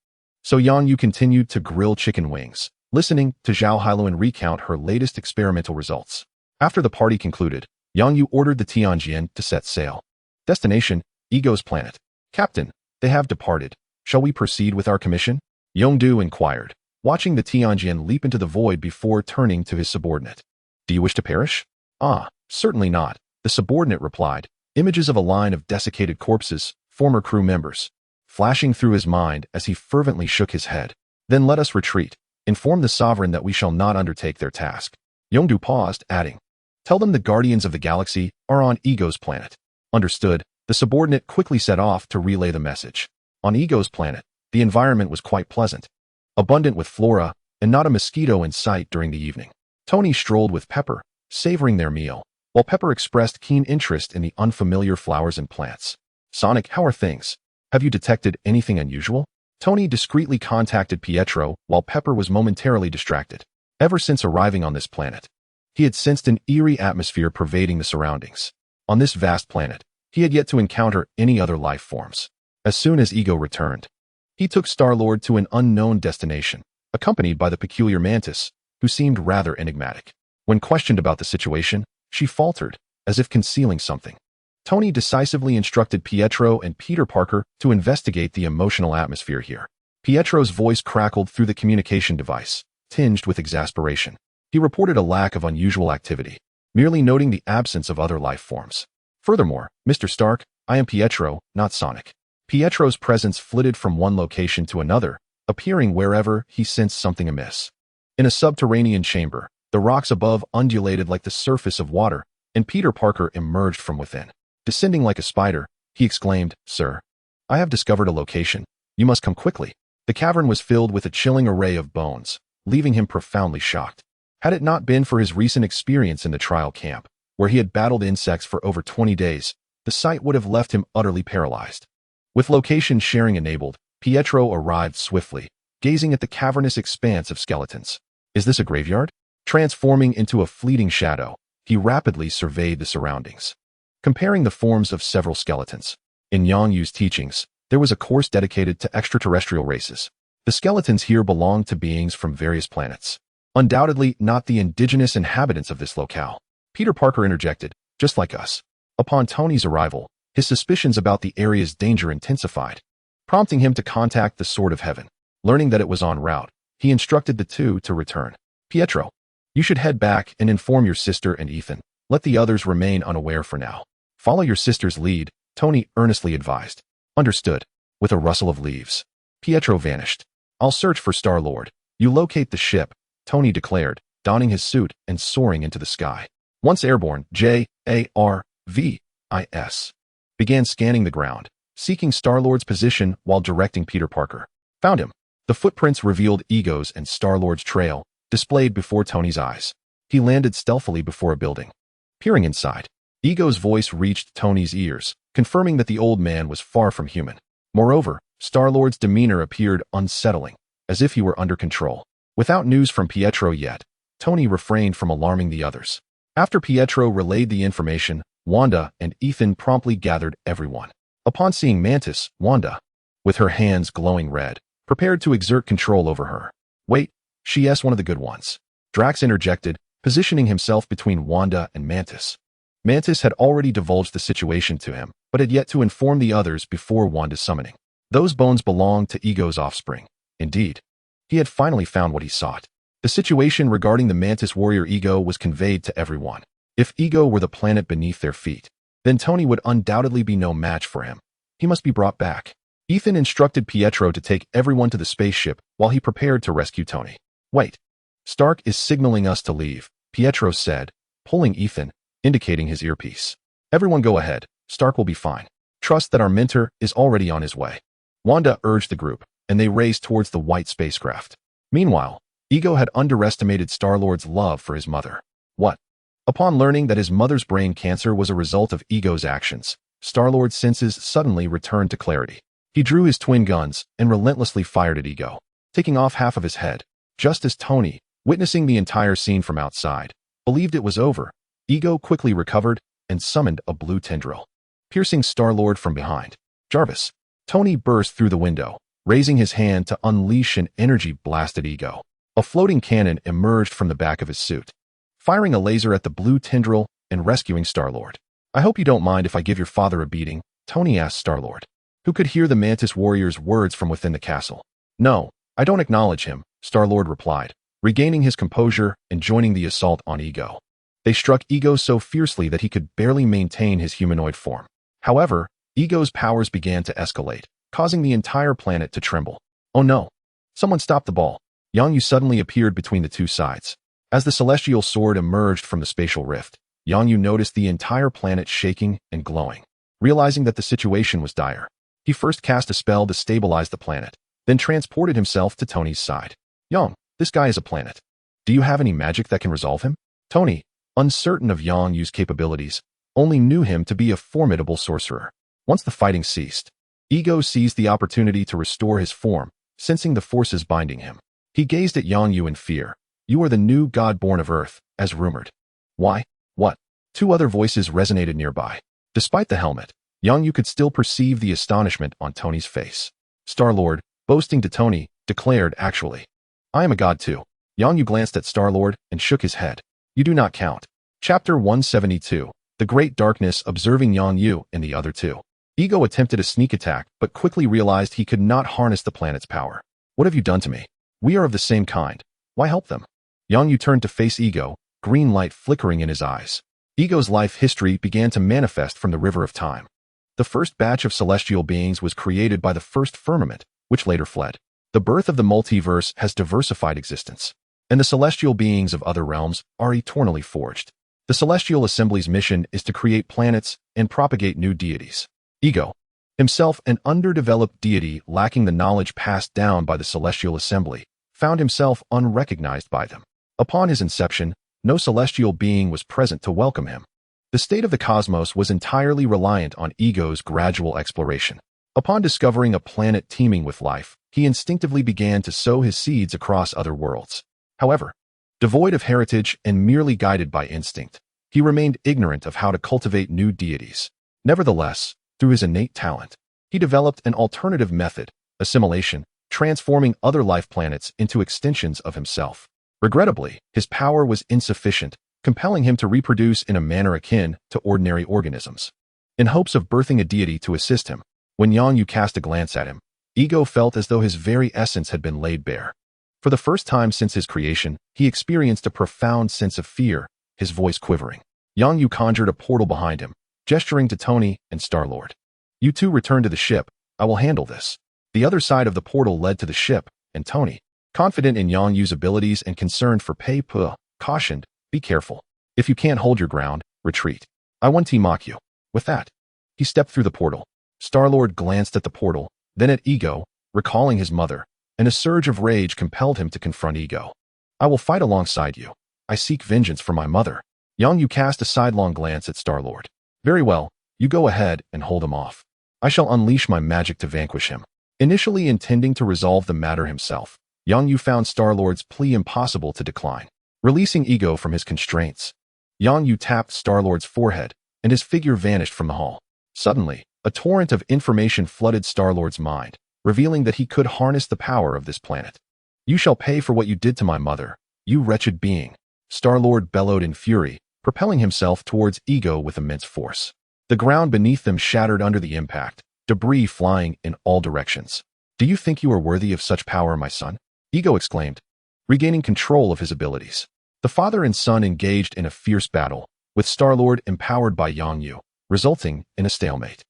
So Yang Yu continued to grill chicken wings, listening to Zhao Hailuan recount her latest experimental results. After the party concluded, Yang Yu ordered the Tianjin to set sail. Destination, Ego's planet. Captain, they have departed. Shall we proceed with our commission? Yongdu inquired, watching the Tianjin leap into the void before turning to his subordinate. Do you wish to perish? Ah, certainly not, the subordinate replied, images of a line of desiccated corpses, former crew members, flashing through his mind as he fervently shook his head. Then let us retreat. Inform the sovereign that we shall not undertake their task. Yongdu paused, adding, tell them the guardians of the galaxy are on Ego's planet. Understood, the subordinate quickly set off to relay the message. On Ego's planet, the environment was quite pleasant, abundant with flora, and not a mosquito in sight during the evening. Tony strolled with Pepper, savoring their meal, while Pepper expressed keen interest in the unfamiliar flowers and plants. Sonic, how are things? Have you detected anything unusual? Tony discreetly contacted Pietro while Pepper was momentarily distracted. Ever since arriving on this planet, he had sensed an eerie atmosphere pervading the surroundings. On this vast planet, he had yet to encounter any other life forms. As soon as Ego returned, he took Star-Lord to an unknown destination, accompanied by the peculiar Mantis, who seemed rather enigmatic. When questioned about the situation, she faltered, as if concealing something. Tony decisively instructed Pietro and Peter Parker to investigate the emotional atmosphere here. Pietro's voice crackled through the communication device, tinged with exasperation. He reported a lack of unusual activity, merely noting the absence of other life forms. Furthermore, Mr. Stark, I am Pietro, not Sonic. Pietro's presence flitted from one location to another, appearing wherever he sensed something amiss. In a subterranean chamber, the rocks above undulated like the surface of water, and Peter Parker emerged from within. Descending like a spider, he exclaimed, Sir, I have discovered a location. You must come quickly. The cavern was filled with a chilling array of bones, leaving him profoundly shocked. Had it not been for his recent experience in the trial camp, where he had battled insects for over 20 days, the sight would have left him utterly paralyzed. With location sharing enabled, Pietro arrived swiftly, gazing at the cavernous expanse of skeletons. Is this a graveyard? Transforming into a fleeting shadow, he rapidly surveyed the surroundings, comparing the forms of several skeletons. In Yang Yu's teachings, there was a course dedicated to extraterrestrial races. The skeletons here belonged to beings from various planets, undoubtedly not the indigenous inhabitants of this locale. Peter Parker interjected, just like us. Upon Tony's arrival, his suspicions about the area's danger intensified, prompting him to contact the Sword of Heaven. Learning that it was en route, he instructed the two to return. Pietro, you should head back and inform your sister and Ethan. Let the others remain unaware for now. Follow your sister's lead, Tony earnestly advised. Understood. With a rustle of leaves, Pietro vanished. I'll search for Star-Lord. You locate the ship, Tony declared, donning his suit and soaring into the sky. Once airborne, J.A.R.V.I.S. began scanning the ground, seeking Star-Lord's position while directing Peter Parker. Found him. The footprints revealed Ego's and Star-Lord's trail, displayed before Tony's eyes. He landed stealthily before a building. Peering inside, Ego's voice reached Tony's ears, confirming that the old man was far from human. Moreover, Star-Lord's demeanor appeared unsettling, as if he were under control. Without news from Pietro yet, Tony refrained from alarming the others. After Pietro relayed the information, Wanda and Ethan promptly gathered everyone. Upon seeing Mantis, Wanda, with her hands glowing red, prepared to exert control over her. Wait, she's one of the good ones. Drax interjected, positioning himself between Wanda and Mantis. Mantis had already divulged the situation to him, but had yet to inform the others before Wanda's summoning. Those bones belonged to Ego's offspring. Indeed, he had finally found what he sought. The situation regarding the Mantis warrior Ego was conveyed to everyone. If Ego were the planet beneath their feet, then Tony would undoubtedly be no match for him. He must be brought back. Ethan instructed Pietro to take everyone to the spaceship while he prepared to rescue Tony. Wait. Stark is signaling us to leave, Pietro said, pulling Ethan, indicating his earpiece. Everyone go ahead. Stark will be fine. Trust that our mentor is already on his way. Wanda urged the group, and they raced towards the white spacecraft. Meanwhile, Ego had underestimated Star-Lord's love for his mother. What? Upon learning that his mother's brain cancer was a result of Ego's actions, Star-Lord's senses suddenly returned to clarity. He drew his twin guns and relentlessly fired at Ego, taking off half of his head. Just as Tony, witnessing the entire scene from outside, believed it was over, Ego quickly recovered and summoned a blue tendril, piercing Star-Lord from behind. Jarvis. Tony burst through the window, raising his hand to unleash an energy blast at Ego. A floating cannon emerged from the back of his suit, firing a laser at the blue tendril and rescuing Star-Lord. I hope you don't mind if I give your father a beating, Tony asked Star-Lord, who could hear the Mantis warrior's words from within the castle. No, I don't acknowledge him, Star-Lord replied, regaining his composure and joining the assault on Ego. They struck Ego so fiercely that he could barely maintain his humanoid form. However, Ego's powers began to escalate, causing the entire planet to tremble. Oh no! Someone stop the ball. Yang Yu suddenly appeared between the two sides. As the celestial sword emerged from the spatial rift, Yang Yu noticed the entire planet shaking and glowing. Realizing that the situation was dire, he first cast a spell to stabilize the planet, then transported himself to Tony's side. Yang, this guy is a planet. Do you have any magic that can resolve him? Tony, uncertain of Yang Yu's capabilities, only knew him to be a formidable sorcerer. Once the fighting ceased, Ego seized the opportunity to restore his form, sensing the forces binding him. He gazed at Yang Yu in fear. You are the new god born of Earth, as rumored. Why? What? Two other voices resonated nearby. Despite the helmet, Yang Yu could still perceive the astonishment on Tony's face. Star-Lord, boasting to Tony, declared actually. I am a god too. Yang Yu glanced at Star-Lord and shook his head. You do not count. Chapter 172. The Great Darkness observing Yang Yu and the other two. Ego attempted a sneak attack, but quickly realized he could not harness the planet's power. What have you done to me? We are of the same kind. Why help them? Yang Yu turned to face Ego, green light flickering in his eyes. Ego's life history began to manifest from the river of time. The first batch of celestial beings was created by the first firmament, which later fled. The birth of the multiverse has diversified existence, and the celestial beings of other realms are eternally forged. The Celestial Assembly's mission is to create planets and propagate new deities. Ego, himself an underdeveloped deity lacking the knowledge passed down by the Celestial Assembly, found himself unrecognized by them. Upon his inception, no celestial being was present to welcome him. The state of the cosmos was entirely reliant on Ego's gradual exploration. Upon discovering a planet teeming with life, he instinctively began to sow his seeds across other worlds. However, devoid of heritage and merely guided by instinct, he remained ignorant of how to cultivate new deities. Nevertheless, through his innate talent, he developed an alternative method, assimilation, transforming other life planets into extensions of himself. Regrettably, his power was insufficient, compelling him to reproduce in a manner akin to ordinary organisms. In hopes of birthing a deity to assist him, when Yang Yu cast a glance at him, Ego felt as though his very essence had been laid bare. For the first time since his creation, he experienced a profound sense of fear, his voice quivering. Yang Yu conjured a portal behind him, gesturing to Tony and Star-Lord. You two return to the ship, I will handle this. The other side of the portal led to the ship, and Tony, confident in Yang Yu's abilities and concerned for cautioned, be careful. If you can't hold your ground, retreat. I won't mock you. With that, he stepped through the portal. Star-Lord glanced at the portal, then at Ego, recalling his mother, and a surge of rage compelled him to confront Ego. I will fight alongside you. I seek vengeance for my mother. Yang Yu cast a sidelong glance at Star-Lord. Very well, you go ahead and hold him off. I shall unleash my magic to vanquish him. Initially intending to resolve the matter himself, Yang Yu found Star-Lord's plea impossible to decline. Releasing Ego from his constraints, Yang Yu tapped Star-Lord's forehead, and his figure vanished from the hall. Suddenly, a torrent of information flooded Star-Lord's mind, revealing that he could harness the power of this planet. You shall pay for what you did to my mother, you wretched being. Star-Lord bellowed in fury, propelling himself towards Ego with immense force. The ground beneath them shattered under the impact, debris flying in all directions. Do you think you are worthy of such power, my son? Ego exclaimed, regaining control of his abilities. The father and son engaged in a fierce battle, with Star-Lord empowered by Yang Yu, resulting in a stalemate.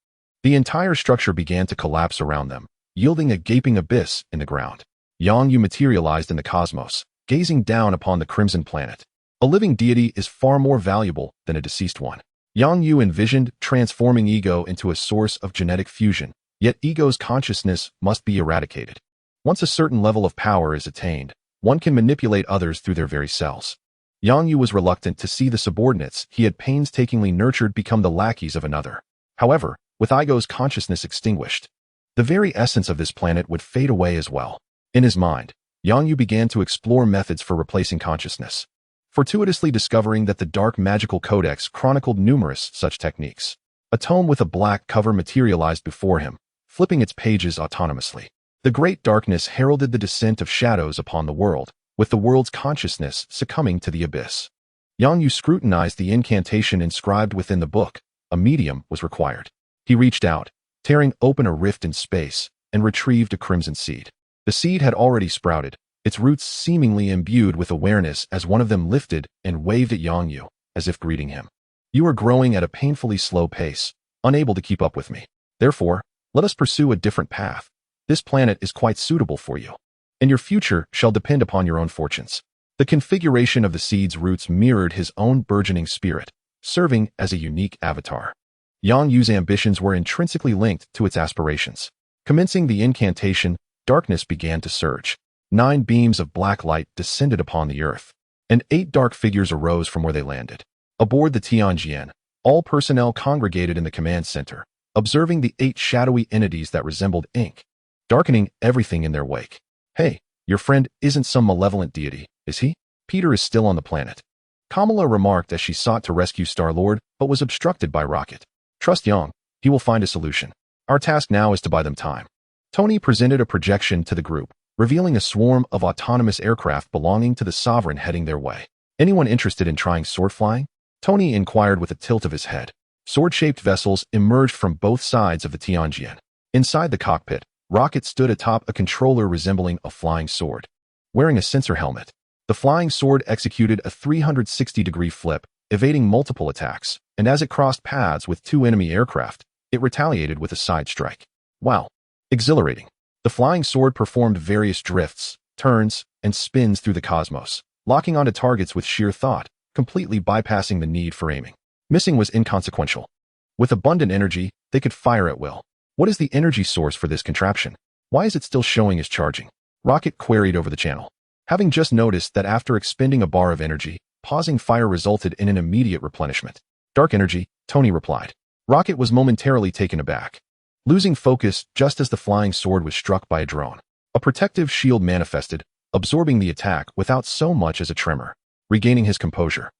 The entire structure began to collapse around them, yielding a gaping abyss in the ground. Yang Yu materialized in the cosmos, gazing down upon the Crimson Planet. A living deity is far more valuable than a deceased one. Yang Yu envisioned transforming Ego into a source of genetic fusion, yet Ego's consciousness must be eradicated. Once a certain level of power is attained, one can manipulate others through their very cells. Yang Yu was reluctant to see the subordinates he had painstakingly nurtured become the lackeys of another. However, with Ego's consciousness extinguished, the very essence of this planet would fade away as well. In his mind, Yang Yu began to explore methods for replacing consciousness. fortuitously discovering that the Dark Magical Codex chronicled numerous such techniques. A tome with a black cover materialized before him, flipping its pages autonomously. The great darkness heralded the descent of shadows upon the world, with the world's consciousness succumbing to the abyss. Yang Yu scrutinized the incantation inscribed within the book. A medium was required. He reached out, tearing open a rift in space, and retrieved a crimson seed. The seed had already sprouted, its roots seemingly imbued with awareness as one of them lifted and waved at Yang Yu, as if greeting him. You are growing at a painfully slow pace, unable to keep up with me. Therefore, let us pursue a different path. This planet is quite suitable for you, and your future shall depend upon your own fortunes. The configuration of the seed's roots mirrored his own burgeoning spirit, serving as a unique avatar. Yang Yu's ambitions were intrinsically linked to its aspirations. Commencing the incantation, darkness began to surge. 9 beams of black light descended upon the earth, and 8 dark figures arose from where they landed. Aboard the Tianjian, all personnel congregated in the command center, observing the 8 shadowy entities that resembled ink, darkening everything in their wake. Hey, your friend isn't some malevolent deity, is he? Peter is still on the planet. Kamala remarked as she sought to rescue Star-Lord, but was obstructed by Rocket. Trust Yang, he will find a solution. Our task now is to buy them time. Tony presented a projection to the group, revealing a swarm of autonomous aircraft belonging to the Sovereign heading their way. Anyone interested in trying sword flying? Tony inquired with a tilt of his head. Sword-shaped vessels emerged from both sides of the Tianjian. Inside the cockpit, Rocket stood atop a controller resembling a flying sword. Wearing a sensor helmet, the flying sword executed a 360-degree flip, evading multiple attacks, and as it crossed paths with 2 enemy aircraft, it retaliated with a side strike. Wow! Exhilarating. The flying sword performed various drifts, turns, and spins through the cosmos, locking onto targets with sheer thought, completely bypassing the need for aiming. Missing was inconsequential. With abundant energy, they could fire at will. What is the energy source for this contraption? Why is it still showing as charging? Rocket queried over the channel. Having just noticed that after expending a bar of energy, pausing fire resulted in an immediate replenishment. Dark energy, Tony replied. Rocket was momentarily taken aback, losing focus just as the flying sword was struck by a drone. A protective shield manifested, absorbing the attack without so much as a tremor. Regaining his composure,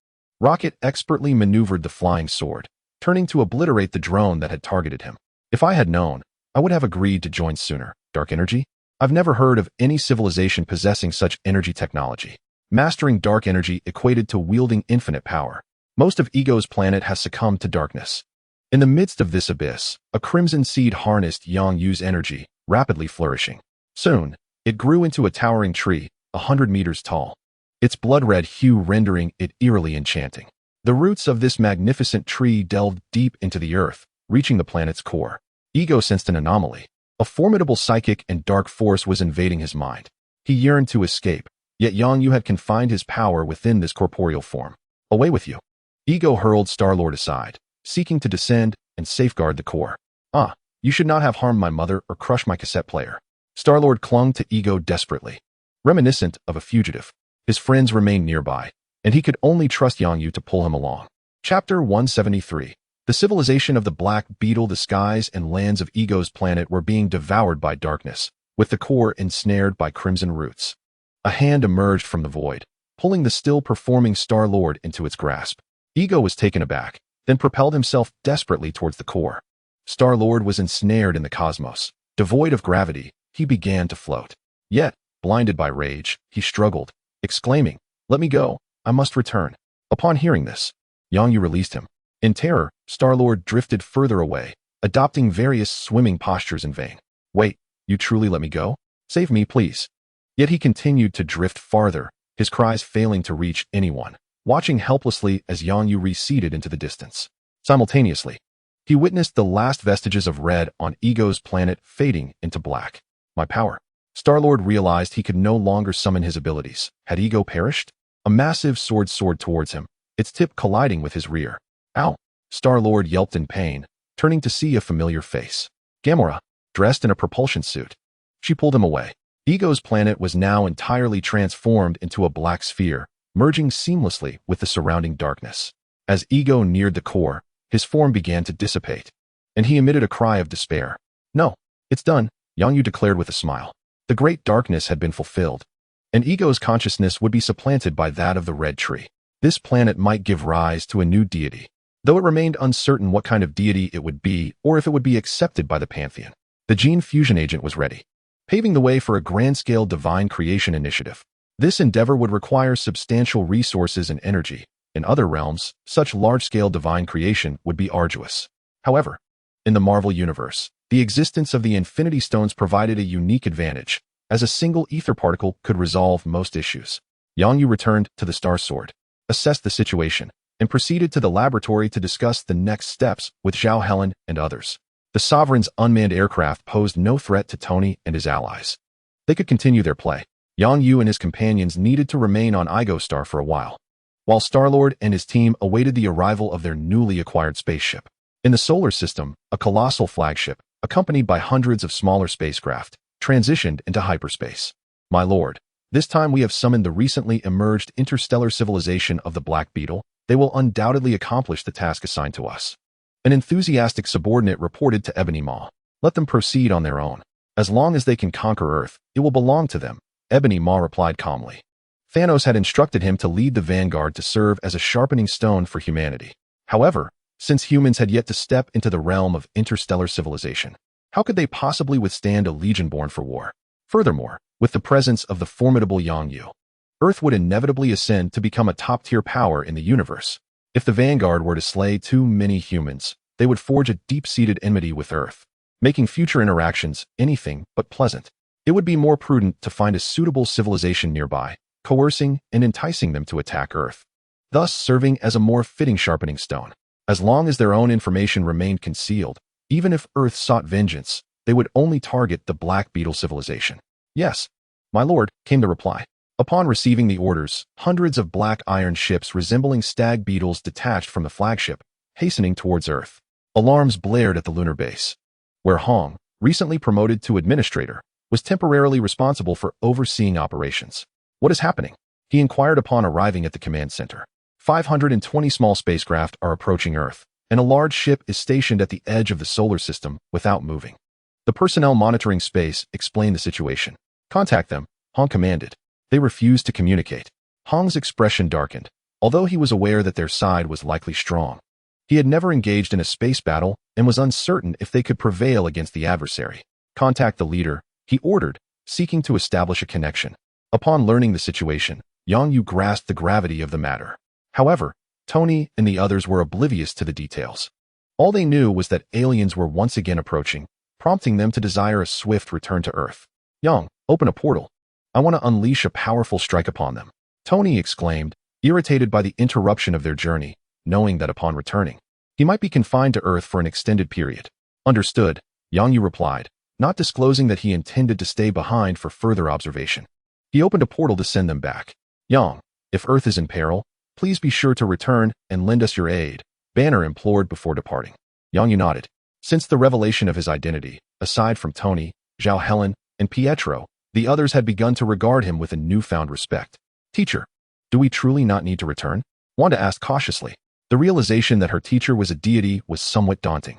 Rocket expertly maneuvered the flying sword, turning to obliterate the drone that had targeted him. If I had known, I would have agreed to join sooner. Dark energy? I've never heard of any civilization possessing such energy technology. Mastering dark energy equated to wielding infinite power. Most of Ego's planet has succumbed to darkness. In the midst of this abyss, a crimson seed harnessed Yang Yu's energy, rapidly flourishing. Soon, it grew into a towering tree, 100 meters tall, its blood-red hue rendering it eerily enchanting. The roots of this magnificent tree delved deep into the earth, reaching the planet's core. Ego sensed an anomaly. A formidable psychic and dark force was invading his mind. He yearned to escape, yet Yang Yu had confined his power within this corporeal form. Away with you. Ego hurled Star-Lord aside, seeking to descend and safeguard the core. Ah, you should not have harmed my mother or crushed my cassette player. Star-Lord clung to Ego desperately. Reminiscent of a fugitive, his friends remained nearby, and he could only trust Yang Yu to pull him along. Chapter 173. The civilization of the Black Beetle. The skies and lands of Ego's planet were being devoured by darkness, with the core ensnared by crimson roots. A hand emerged from the void, pulling the still-performing Star-Lord into its grasp. Ego was taken aback, then propelled himself desperately towards the core. Star-Lord was ensnared in the cosmos. Devoid of gravity, he began to float. Yet, blinded by rage, he struggled, exclaiming, "Let me go, I must return." Upon hearing this, Yang Yu released him. In terror, Star-Lord drifted further away, adopting various swimming postures in vain. "Wait, you truly let me go? Save me, please." Yet he continued to drift farther, his cries failing to reach anyone, watching helplessly as Yang Yu receded into the distance. Simultaneously, he witnessed the last vestiges of red on Ego's planet fading into black. My power. Star-Lord realized he could no longer summon his abilities. Had Ego perished? A massive sword soared towards him, its tip colliding with his rear. Ow! Star-Lord yelped in pain, turning to see a familiar face. Gamora, dressed in a propulsion suit. She pulled him away. Ego's planet was now entirely transformed into a black sphere, merging seamlessly with the surrounding darkness. As Ego neared the core, his form began to dissipate, and he emitted a cry of despair. "No, it's done," Yang Yu declared with a smile. The great darkness had been fulfilled, and Ego's consciousness would be supplanted by that of the red tree. This planet might give rise to a new deity, though it remained uncertain what kind of deity it would be or if it would be accepted by the pantheon. The gene fusion agent was ready, paving the way for a grand-scale divine creation initiative. This endeavor would require substantial resources and energy. In other realms, such large-scale divine creation would be arduous. However, in the Marvel Universe, the existence of the Infinity Stones provided a unique advantage, as a single ether particle could resolve most issues. Yang Yu returned to the Star Sword, assessed the situation, and proceeded to the laboratory to discuss the next steps with Zhao Helen and others. The Sovereign's unmanned aircraft posed no threat to Tony and his allies. They could continue their play. Yang Yu and his companions needed to remain on Igostar for a while Star-Lord and his team awaited the arrival of their newly acquired spaceship. In the solar system, a colossal flagship, accompanied by hundreds of smaller spacecraft, transitioned into hyperspace. My lord, this time we have summoned the recently emerged interstellar civilization of the Black Beetle. They will undoubtedly accomplish the task assigned to us. An enthusiastic subordinate reported to Ebony Maw. Let them proceed on their own. As long as they can conquer Earth, it will belong to them, Ebony Maw replied calmly. Thanos had instructed him to lead the vanguard to serve as a sharpening stone for humanity. However, since humans had yet to step into the realm of interstellar civilization, how could they possibly withstand a legion born for war? Furthermore, with the presence of the formidable Yang Yu, Earth would inevitably ascend to become a top-tier power in the universe. If the vanguard were to slay too many humans, they would forge a deep-seated enmity with Earth, making future interactions anything but pleasant. It would be more prudent to find a suitable civilization nearby, coercing and enticing them to attack Earth, thus serving as a more fitting sharpening stone. As long as their own information remained concealed, even if Earth sought vengeance, they would only target the Black Beetle civilization. Yes, my lord, came the reply. Upon receiving the orders, hundreds of black iron ships resembling stag beetles detached from the flagship, hastening towards Earth. Alarms blared at the lunar base, where Hong, recently promoted to administrator, was temporarily responsible for overseeing operations. What is happening? He inquired upon arriving at the command center. 520 small spacecraft are approaching Earth, and a large ship is stationed at the edge of the solar system without moving. The personnel monitoring space explained the situation. Contact them, Hong commanded. They refused to communicate. Hong's expression darkened, although he was aware that their side was likely strong. He had never engaged in a space battle and was uncertain if they could prevail against the adversary. Contact the leader, he ordered, seeking to establish a connection. Upon learning the situation, Yang Yu grasped the gravity of the matter. However, Tony and the others were oblivious to the details. All they knew was that aliens were once again approaching, prompting them to desire a swift return to Earth. Yang, open a portal. I want to unleash a powerful strike upon them, Tony exclaimed, irritated by the interruption of their journey, knowing that upon returning, he might be confined to Earth for an extended period. Understood, Yang Yu replied, not disclosing that he intended to stay behind for further observation. He opened a portal to send them back. Yang, if Earth is in peril, please be sure to return and lend us your aid, Banner implored before departing. Yang Yu nodded. Since the revelation of his identity, aside from Tony, Zhao Helen, and Pietro, the others had begun to regard him with a newfound respect. Teacher, do we truly not need to return? Wanda asked cautiously. The realization that her teacher was a deity was somewhat daunting,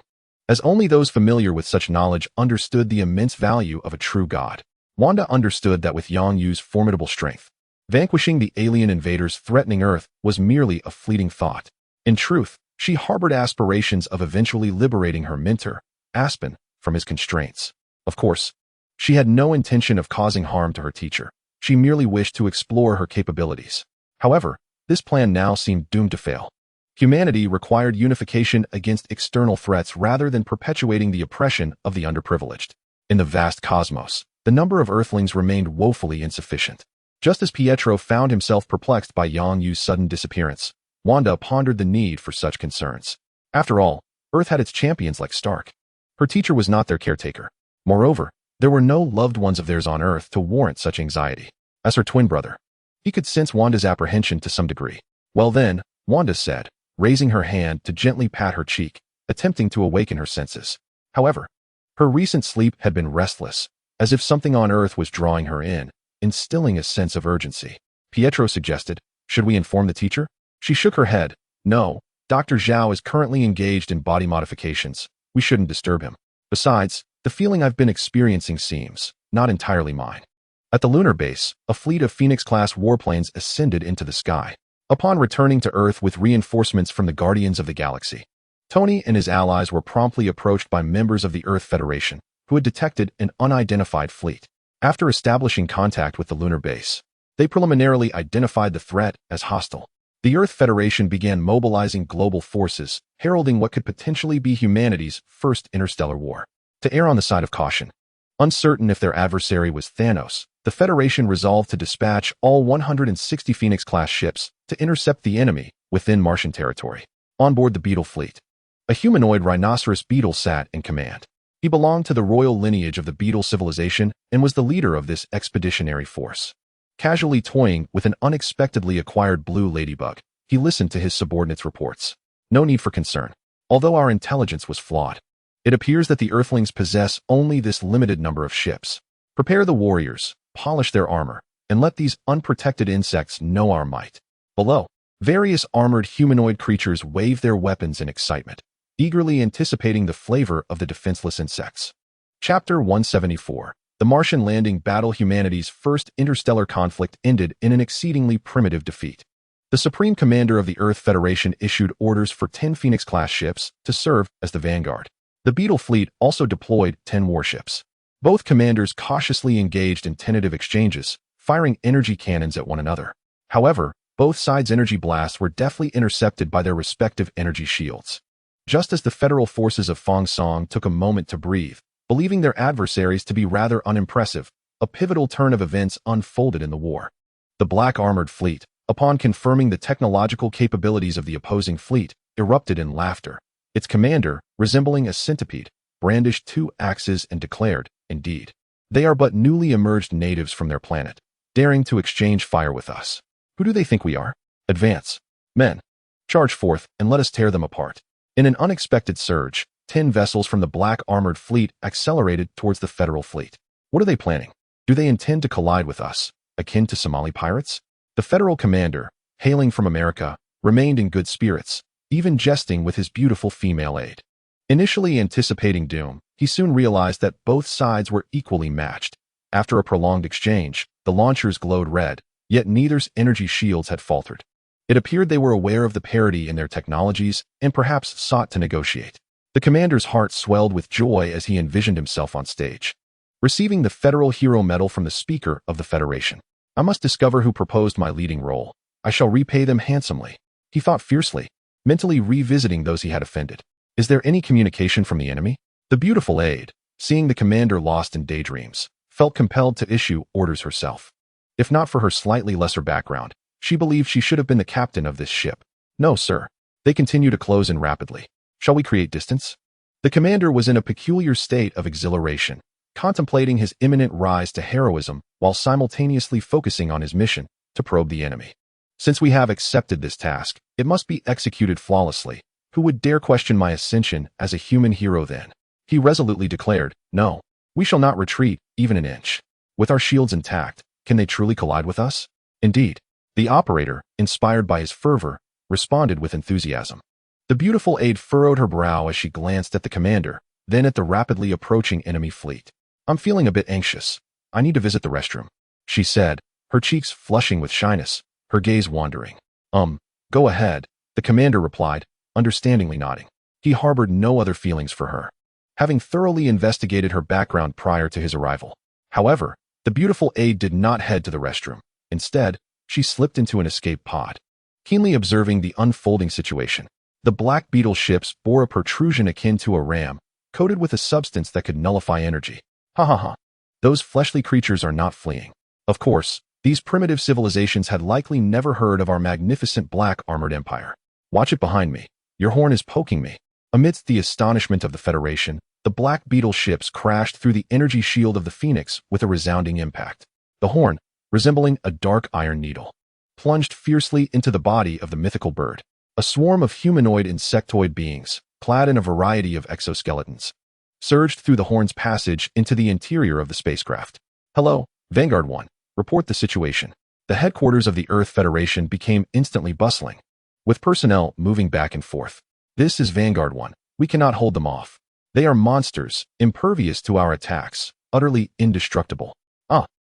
as only those familiar with such knowledge understood the immense value of a true god. Wanda understood that with Yang Yu's formidable strength, vanquishing the alien invaders threatening Earth was merely a fleeting thought. In truth, she harbored aspirations of eventually liberating her mentor, Aspen, from his constraints. Of course, she had no intention of causing harm to her teacher. She merely wished to explore her capabilities. However, this plan now seemed doomed to fail. Humanity required unification against external threats rather than perpetuating the oppression of the underprivileged. In the vast cosmos, the number of Earthlings remained woefully insufficient. Just as Pietro found himself perplexed by Yang Yu's sudden disappearance, Wanda pondered the need for such concerns. After all, Earth had its champions like Stark. Her teacher was not their caretaker. Moreover, there were no loved ones of theirs on Earth to warrant such anxiety. As her twin brother, he could sense Wanda's apprehension to some degree. Well then, Wanda said, raising her hand to gently pat her cheek, attempting to awaken her senses. However, her recent sleep had been restless, as if something on Earth was drawing her in, instilling a sense of urgency. Pietro suggested, should we inform the teacher? She shook her head. No, Dr. Zhao is currently engaged in body modifications. We shouldn't disturb him. Besides, the feeling I've been experiencing seems not entirely mine. At the lunar base, a fleet of Phoenix-class warplanes ascended into the sky. Upon returning to Earth with reinforcements from the Guardians of the Galaxy, Tony and his allies were promptly approached by members of the Earth Federation, who had detected an unidentified fleet. After establishing contact with the lunar base, they preliminarily identified the threat as hostile. The Earth Federation began mobilizing global forces, heralding what could potentially be humanity's first interstellar war. To err on the side of caution, uncertain if their adversary was Thanos, the Federation resolved to dispatch all 160 Phoenix-class ships to intercept the enemy within Martian territory. On board the Beetle fleet, a humanoid rhinoceros beetle sat in command. He belonged to the royal lineage of the Beetle civilization and was the leader of this expeditionary force. Casually toying with an unexpectedly acquired blue ladybug, he listened to his subordinates' reports. No need for concern. Although our intelligence was flawed, it appears that the Earthlings possess only this limited number of ships. Prepare the warriors, polish their armor, and let these unprotected insects know our might. Below, various armored humanoid creatures wave their weapons in excitement, eagerly anticipating the flavor of the defenseless insects. Chapter 174. The Martian landing battle. Humanity's first interstellar conflict ended in an exceedingly primitive defeat. The Supreme Commander of the Earth Federation issued orders for 10 Phoenix-class ships to serve as the vanguard. The Beetle fleet also deployed 10 warships. Both commanders cautiously engaged in tentative exchanges, firing energy cannons at one another. However, both sides' energy blasts were deftly intercepted by their respective energy shields. Just as the federal forces of Fong Song took a moment to breathe, believing their adversaries to be rather unimpressive, a pivotal turn of events unfolded in the war. The black armored fleet, upon confirming the technological capabilities of the opposing fleet, erupted in laughter. Its commander, resembling a centipede, brandished 2 axes and declared, "Indeed, they are but newly emerged natives from their planet, daring to exchange fire with us. Who do they think we are? Advance. Men, charge forth and let us tear them apart." In an unexpected surge, 10 vessels from the black armored fleet accelerated towards the federal fleet. What are they planning? Do they intend to collide with us, akin to Somali pirates? The federal commander, hailing from America, remained in good spirits, even jesting with his beautiful female aide. Initially anticipating doom, he soon realized that both sides were equally matched. After a prolonged exchange, the launchers glowed red, yet neither's energy shields had faltered. It appeared they were aware of the parity in their technologies and perhaps sought to negotiate. The commander's heart swelled with joy as he envisioned himself on stage, receiving the Federal Hero Medal from the Speaker of the Federation. I must discover who proposed my leading role. I shall repay them handsomely, he thought fiercely, mentally revisiting those he had offended. Is there any communication from the enemy? The beautiful aide, seeing the commander lost in daydreams, felt compelled to issue orders herself. If not for her slightly lesser background, she believed she should have been the captain of this ship. No, sir. They continue to close in rapidly. Shall we create distance? The commander was in a peculiar state of exhilaration, contemplating his imminent rise to heroism while simultaneously focusing on his mission to probe the enemy. Since we have accepted this task, it must be executed flawlessly. Who would dare question my ascension as a human hero then? He resolutely declared, "No, we shall not retreat even an inch. With our shields intact, can they truly collide with us?" Indeed, the operator, inspired by his fervor, responded with enthusiasm. The beautiful aide furrowed her brow as she glanced at the commander, then at the rapidly approaching enemy fleet. "I'm feeling a bit anxious. I need to visit the restroom," she said, her cheeks flushing with shyness, her gaze wandering. Go ahead," the commander replied, understandingly nodding. He harbored no other feelings for her, having thoroughly investigated her background prior to his arrival. However, the beautiful aide did not head to the restroom. Instead, she slipped into an escape pod. Keenly observing the unfolding situation, the Black Beetle ships bore a protrusion akin to a ram, coated with a substance that could nullify energy. Ha ha ha. Those fleshly creatures are not fleeing. Of course, these primitive civilizations had likely never heard of our magnificent black armored empire. Watch it behind me. Your horn is poking me. Amidst the astonishment of the Federation, the Black Beetle ships crashed through the energy shield of the Phoenix with a resounding impact. The horn, resembling a dark iron needle, plunged fiercely into the body of the mythical bird. A swarm of humanoid insectoid beings, clad in a variety of exoskeletons, surged through the horn's passage into the interior of the spacecraft. "Hello, Vanguard 1. Report the situation." The headquarters of the Earth Federation became instantly bustling, with personnel moving back and forth. "This is Vanguard 1. We cannot hold them off. They are monsters, impervious to our attacks, utterly indestructible."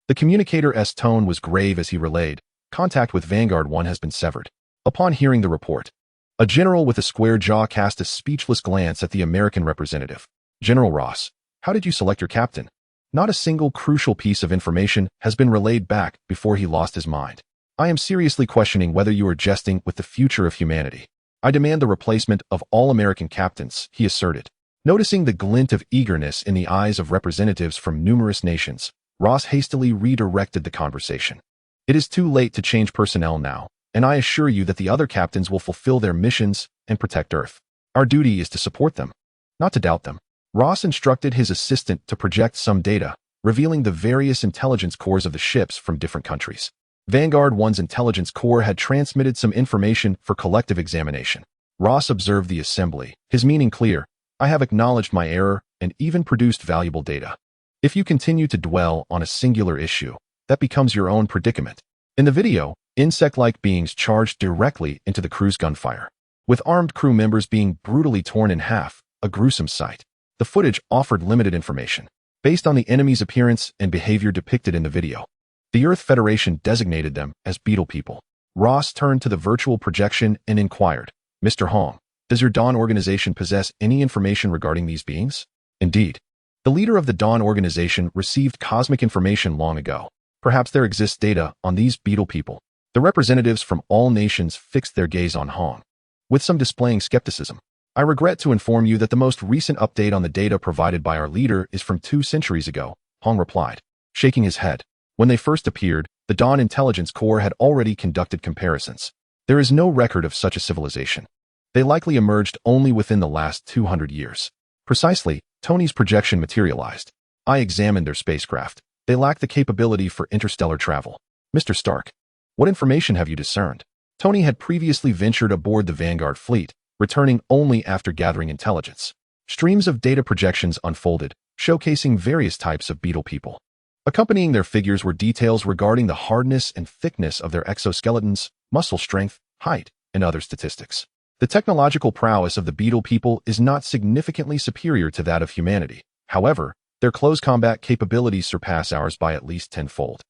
The communicator's tone was grave as he relayed, "Contact with Vanguard 1 has been severed. Upon hearing the report, a general with a square jaw cast a speechless glance at the American representative. General Ross, how did you select your captain? Not a single crucial piece of information has been relayed back before he lost his mind. I am seriously questioning whether you are jesting with the future of humanity. I demand the replacement of all American captains, he asserted. Noticing the glint of eagerness in the eyes of representatives from numerous nations, Ross hastily redirected the conversation. It is too late to change personnel now, and I assure you that the other captains will fulfill their missions and protect Earth. Our duty is to support them, not to doubt them. Ross instructed his assistant to project some data, revealing the various intelligence cores of the ships from different countries. Vanguard 1's intelligence core had transmitted some information for collective examination. Ross observed the assembly, his meaning clear. I have acknowledged my error and even produced valuable data. If you continue to dwell on a singular issue, that becomes your own predicament. In the video, insect-like beings charged directly into the crew's gunfire, with armed crew members being brutally torn in half, a gruesome sight. The footage offered limited information, based on the enemy's appearance and behavior depicted in the video. The Earth Federation designated them as Beetle People. Ross turned to the virtual projection and inquired, Mr. Hong, does your Dawn organization possess any information regarding these beings? Indeed. The leader of the Dawn organization received cosmic information long ago. Perhaps there exists data on these Beetle People. The representatives from all nations fixed their gaze on Hong, with some displaying skepticism. I regret to inform you that the most recent update on the data provided by our leader is from 2 centuries ago, Hong replied, shaking his head. When they first appeared, the Dawn Intelligence Corps had already conducted comparisons. There is no record of such a civilization. They likely emerged only within the last 200 years. Precisely, Tony's projection materialized. I examined their spacecraft. They lack the capability for interstellar travel. Mr. Stark, what information have you discerned? Tony had previously ventured aboard the Vanguard fleet, returning only after gathering intelligence. Streams of data projections unfolded, showcasing various types of Beetle People. Accompanying their figures were details regarding the hardness and thickness of their exoskeletons, muscle strength, height, and other statistics. The technological prowess of the Beetle People is not significantly superior to that of humanity. However, their close combat capabilities surpass ours by at least tenfold.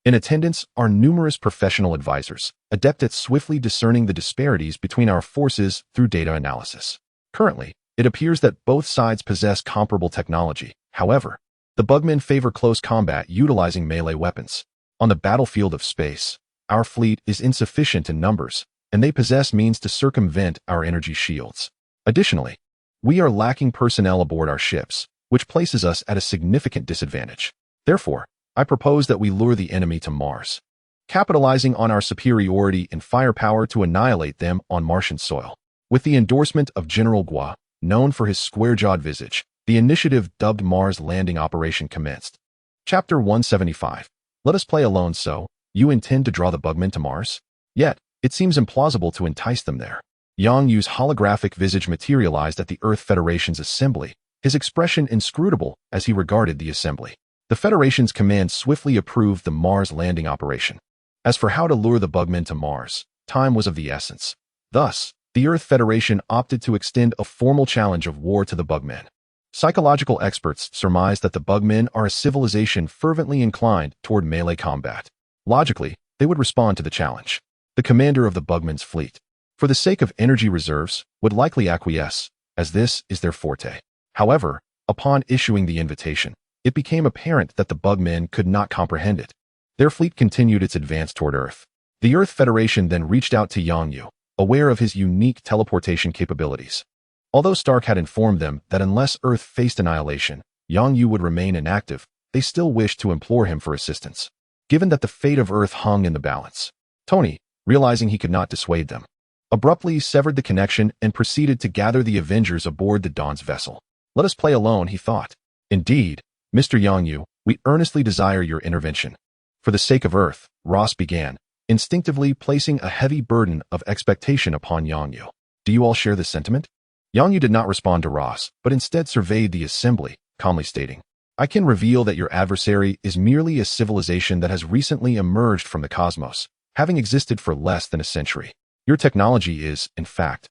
In attendance are numerous professional advisors, adept at swiftly discerning the disparities between our forces through data analysis. Currently, it appears that both sides possess comparable technology. However, the Bugmen favor close combat utilizing melee weapons. On the battlefield of space, our fleet is insufficient in numbers, and they possess means to circumvent our energy shields. Additionally, we are lacking personnel aboard our ships, which places us at a significant disadvantage. Therefore, I propose that we lure the enemy to Mars, capitalizing on our superiority in firepower to annihilate them on Martian soil. With the endorsement of General Gua, known for his square-jawed visage, the initiative dubbed Mars Landing Operation commenced. Chapter 175. Let us play alone. So, you intend to draw the Bugmen to Mars? Yet, it seems implausible to entice them there. Yang Yu's holographic visage materialized at the Earth Federation's assembly, his expression inscrutable as he regarded the assembly. The Federation's command swiftly approved the Mars landing operation. As for how to lure the Bugmen to Mars, time was of the essence. Thus, the Earth Federation opted to extend a formal challenge of war to the Bugmen. Psychological experts surmise that the Bugmen are a civilization fervently inclined toward melee combat. Logically, they would respond to the challenge. The commander of the Bugmen's fleet, for the sake of energy reserves, would likely acquiesce, as this is their forte. However, upon issuing the invitation, it became apparent that the Bugmen could not comprehend it. Their fleet continued its advance toward Earth. The Earth Federation then reached out to Yang Yu, aware of his unique teleportation capabilities. Although Stark had informed them that unless Earth faced annihilation, Yang Yu would remain inactive, they still wished to implore him for assistance. Given that the fate of Earth hung in the balance, Tony, realizing he could not dissuade them, abruptly severed the connection and proceeded to gather the Avengers aboard the Dawn's vessel. Let us play alone, he thought. Indeed, Mr. Yang Yu, we earnestly desire your intervention. For the sake of Earth, Ross began, instinctively placing a heavy burden of expectation upon Yang Yu. Do you all share this sentiment? Yang Yu did not respond to Ross, but instead surveyed the assembly, calmly stating, I can reveal that your adversary is merely a civilization that has recently emerged from the cosmos, having existed for less than a century. Your technology is, in fact,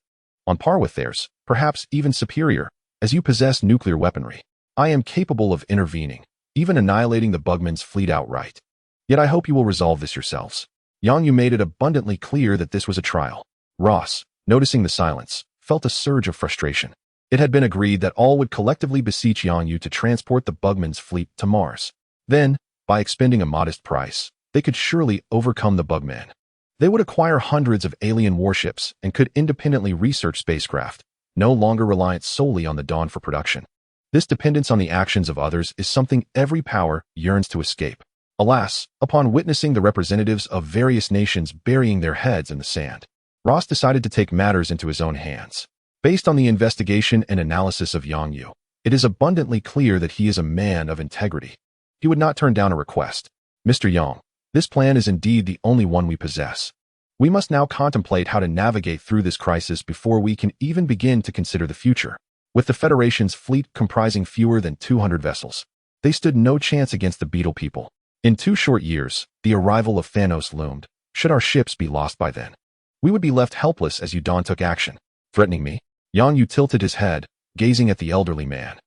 on par with theirs, perhaps even superior, as you possess nuclear weaponry. I am capable of intervening, even annihilating the Bugmen's fleet outright. Yet I hope you will resolve this yourselves. Yang Yu made it abundantly clear that this was a trial. Ross, noticing the silence, felt a surge of frustration. It had been agreed that all would collectively beseech Yang Yu to transport the Bugman's fleet to Mars. Then, by expending a modest price, they could surely overcome the Bugman. They would acquire hundreds of alien warships and could independently research spacecraft, no longer reliant solely on the Dawn for production. This dependence on the actions of others is something every power yearns to escape. Alas, upon witnessing the representatives of various nations burying their heads in the sand, Ross decided to take matters into his own hands. Based on the investigation and analysis of Yang Yu, it is abundantly clear that he is a man of integrity. He would not turn down a request. Mr. Yang, this plan is indeed the only one we possess. We must now contemplate how to navigate through this crisis before we can even begin to consider the future. With the Federation's fleet comprising fewer than 200 vessels, they stood no chance against the Beetle people. In 2 short years, the arrival of Thanos loomed. Should our ships be lost by then, we would be left helpless as Udon took action. Threatening me? Yang Yu tilted his head, gazing at the elderly man.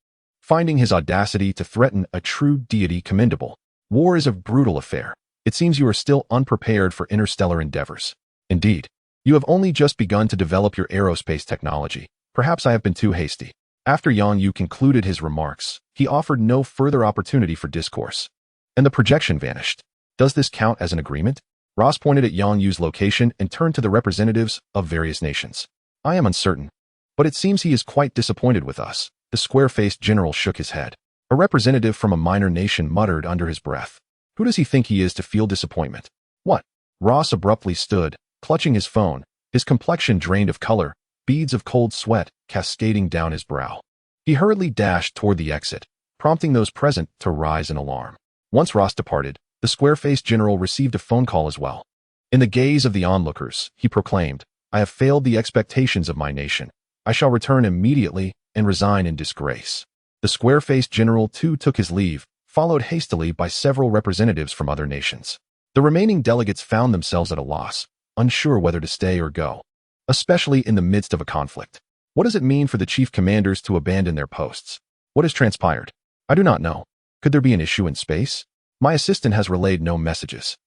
Finding his audacity to threaten a true deity commendable. War is a brutal affair. It seems you are still unprepared for interstellar endeavors. Indeed, you have only just begun to develop your aerospace technology. Perhaps I have been too hasty. After Yang Yu concluded his remarks, he offered no further opportunity for discourse. And the projection vanished. Does this count as an agreement? Ross pointed at Yang Yu's location and turned to the representatives of various nations. I am uncertain, but it seems he is quite disappointed with us. The square-faced general shook his head. A representative from a minor nation muttered under his breath. Who does he think he is to feel disappointment? What? Ross abruptly stood, clutching his phone, his complexion drained of color, beads of cold sweat cascading down his brow. He hurriedly dashed toward the exit, prompting those present to rise in alarm. Once Ross departed, the square-faced general received a phone call as well. In the gaze of the onlookers, he proclaimed, I have failed the expectations of my nation. I shall return immediately and resign in disgrace. The square-faced general too took his leave, followed hastily by several representatives from other nations. The remaining delegates found themselves at a loss, unsure whether to stay or go, especially in the midst of a conflict. What does it mean for the chief commanders to abandon their posts? What has transpired? I do not know. Could there be an issue in space? My assistant has relayed no messages.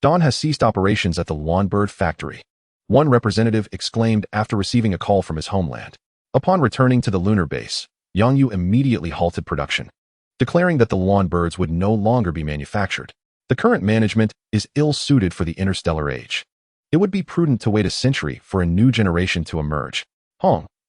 Dawn has ceased operations at the Lawnbird factory. One representative exclaimed after receiving a call from his homeland. Upon returning to the lunar base, Yang Yu immediately halted production, declaring that the Lawnbirds would no longer be manufactured. The current management is ill-suited for the interstellar age. It would be prudent to wait a century for a new generation to emerge.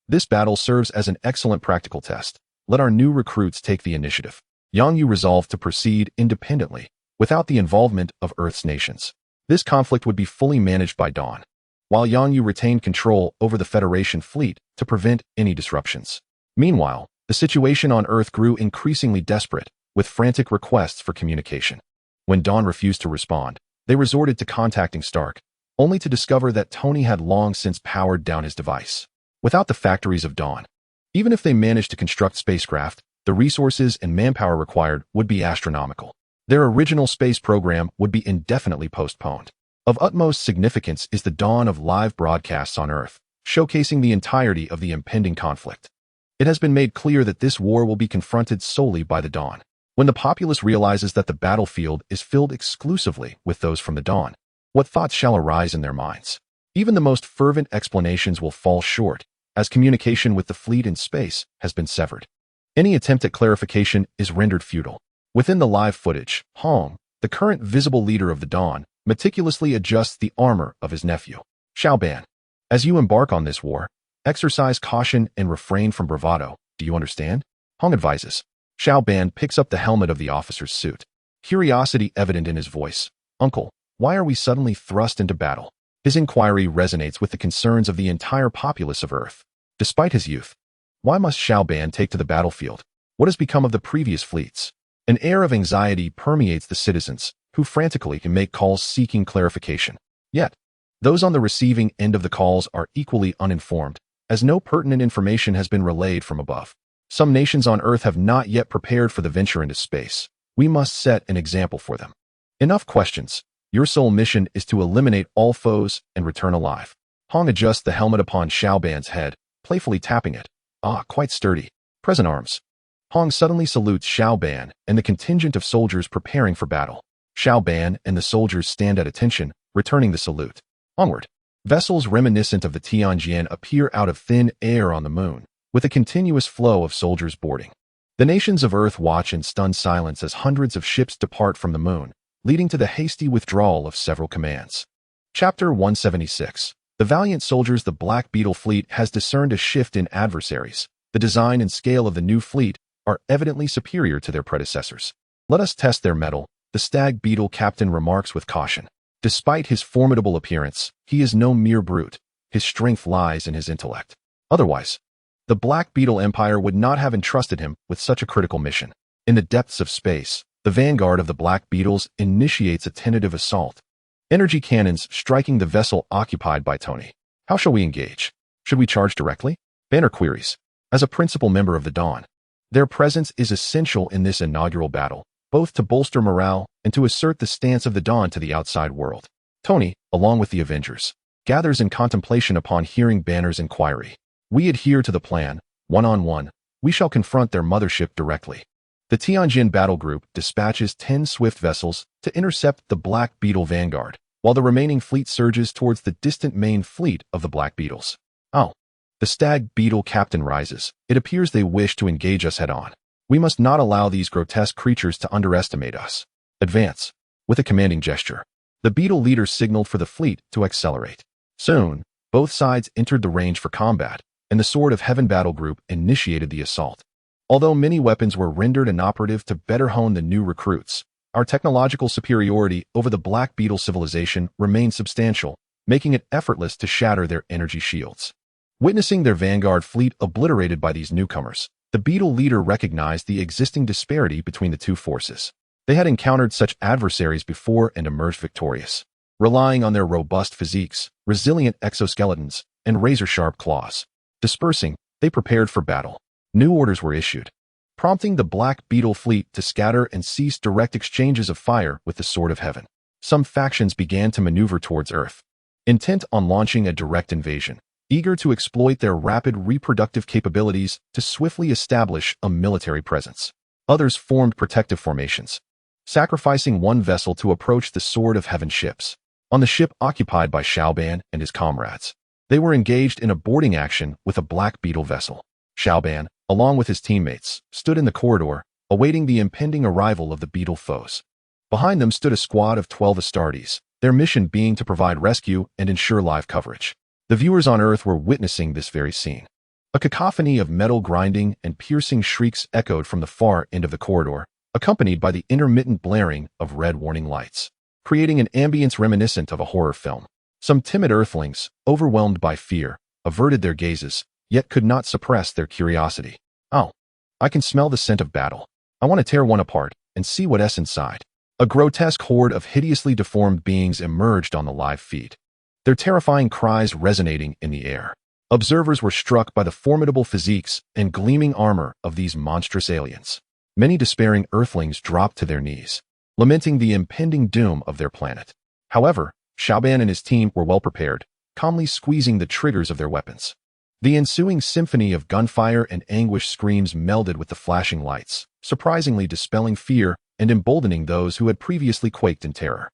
This battle serves as an excellent practical test. Let our new recruits take the initiative. Yang Yu resolved to proceed independently, without the involvement of Earth's nations. This conflict would be fully managed by Dawn, while Yang Yu retained control over the Federation fleet to prevent any disruptions. Meanwhile, the situation on Earth grew increasingly desperate, with frantic requests for communication. When Dawn refused to respond, they resorted to contacting Stark, only to discover that Tony had long since powered down his device. Without the factories of Dawn, even if they managed to construct spacecraft, the resources and manpower required would be astronomical. Their original space program would be indefinitely postponed. Of utmost significance is the dawn of live broadcasts on Earth, showcasing the entirety of the impending conflict. It has been made clear that this war will be confronted solely by the Dawn. When the populace realizes that the battlefield is filled exclusively with those from the Dawn, what thoughts shall arise in their minds? Even the most fervent explanations will fall short, as communication with the fleet in space has been severed. Any attempt at clarification is rendered futile. Within the live footage, Hong, the current visible leader of the Dawn, meticulously adjusts the armor of his nephew, Xiaoban. As you embark on this war, exercise caution and refrain from bravado. Do you understand? Hong advises. Xiaoban picks up the helmet of the officer's suit, curiosity evident in his voice. Uncle, why are we suddenly thrust into battle? His inquiry resonates with the concerns of the entire populace of Earth. Despite his youth, why must Xiaoban take to the battlefield? What has become of the previous fleets? An air of anxiety permeates the citizens, who frantically can make calls seeking clarification. Yet, those on the receiving end of the calls are equally uninformed, as no pertinent information has been relayed from above. Some nations on Earth have not yet prepared for the venture into space. We must set an example for them. Enough questions. Your sole mission is to eliminate all foes and return alive. Hong adjusts the helmet upon Xiaoban's head, playfully tapping it. Quite sturdy. Present arms. Hong suddenly salutes Xiaoban and the contingent of soldiers preparing for battle. Xiaoban and the soldiers stand at attention, returning the salute. Onward. Vessels reminiscent of the Tianjin appear out of thin air on the moon, with a continuous flow of soldiers boarding. The nations of Earth watch in stunned silence as hundreds of ships depart from the moon, leading to the hasty withdrawal of several commands. Chapter 176. The valiant soldiers. The Black Beetle fleet has discerned a shift in adversaries. The design and scale of the new fleet are evidently superior to their predecessors. Let us test their mettle, the Stag Beetle captain remarks with caution. Despite his formidable appearance, he is no mere brute. His strength lies in his intellect. Otherwise, the Black Beetle Empire would not have entrusted him with such a critical mission. In the depths of space, the vanguard of the Black Beetles initiates a tentative assault. Energy cannons striking the vessel occupied by Tony. How shall we engage? Should we charge directly? Banner queries. As a principal member of the Dawn, their presence is essential in this inaugural battle, both to bolster morale and to assert the stance of the Dawn to the outside world. Tony, along with the Avengers, gathers in contemplation upon hearing Banner's inquiry. We adhere to the plan. One-on-one, we shall confront their mothership directly. The Tianjin battle group dispatches 10 swift vessels to intercept the Black Beetle vanguard, while the remaining fleet surges towards the distant main fleet of the Black Beetles. Oh. The Stag Beetle captain rises. It appears they wish to engage us head-on. We must not allow these grotesque creatures to underestimate us. Advance. With a commanding gesture, the Beetle leader signaled for the fleet to accelerate. Soon, both sides entered the range for combat, and the Sword of Heaven battle group initiated the assault. Although many weapons were rendered inoperative to better hone the new recruits, our technological superiority over the Black Beetle civilization remained substantial, making it effortless to shatter their energy shields. Witnessing their vanguard fleet obliterated by these newcomers, the Beetle leader recognized the existing disparity between the two forces. They had encountered such adversaries before and emerged victorious, relying on their robust physiques, resilient exoskeletons, and razor-sharp claws. Dispersing, they prepared for battle. New orders were issued, prompting the Black Beetle fleet to scatter and cease direct exchanges of fire with the Sword of Heaven. Some factions began to maneuver towards Earth, intent on launching a direct invasion, eager to exploit their rapid reproductive capabilities to swiftly establish a military presence. Others formed protective formations, sacrificing one vessel to approach the Sword of Heaven ships. On the ship occupied by Xiaoban and his comrades, they were engaged in a boarding action with a Black Beetle vessel. Xiaoban, along with his teammates, stood in the corridor, awaiting the impending arrival of the Beetle foes. Behind them stood a squad of 12 Astartes, their mission being to provide rescue and ensure live coverage. The viewers on Earth were witnessing this very scene. A cacophony of metal grinding and piercing shrieks echoed from the far end of the corridor, accompanied by the intermittent blaring of red warning lights, creating an ambience reminiscent of a horror film. Some timid Earthlings, overwhelmed by fear, averted their gazes, yet could not suppress their curiosity. Oh, I can smell the scent of battle. I want to tear one apart and see what's inside. A grotesque horde of hideously deformed beings emerged on the live feed, their terrifying cries resonating in the air. Observers were struck by the formidable physiques and gleaming armor of these monstrous aliens. Many despairing Earthlings dropped to their knees, lamenting the impending doom of their planet. However, Xiaoban and his team were well prepared, calmly squeezing the triggers of their weapons. The ensuing symphony of gunfire and anguish screams melded with the flashing lights, surprisingly dispelling fear and emboldening those who had previously quaked in terror.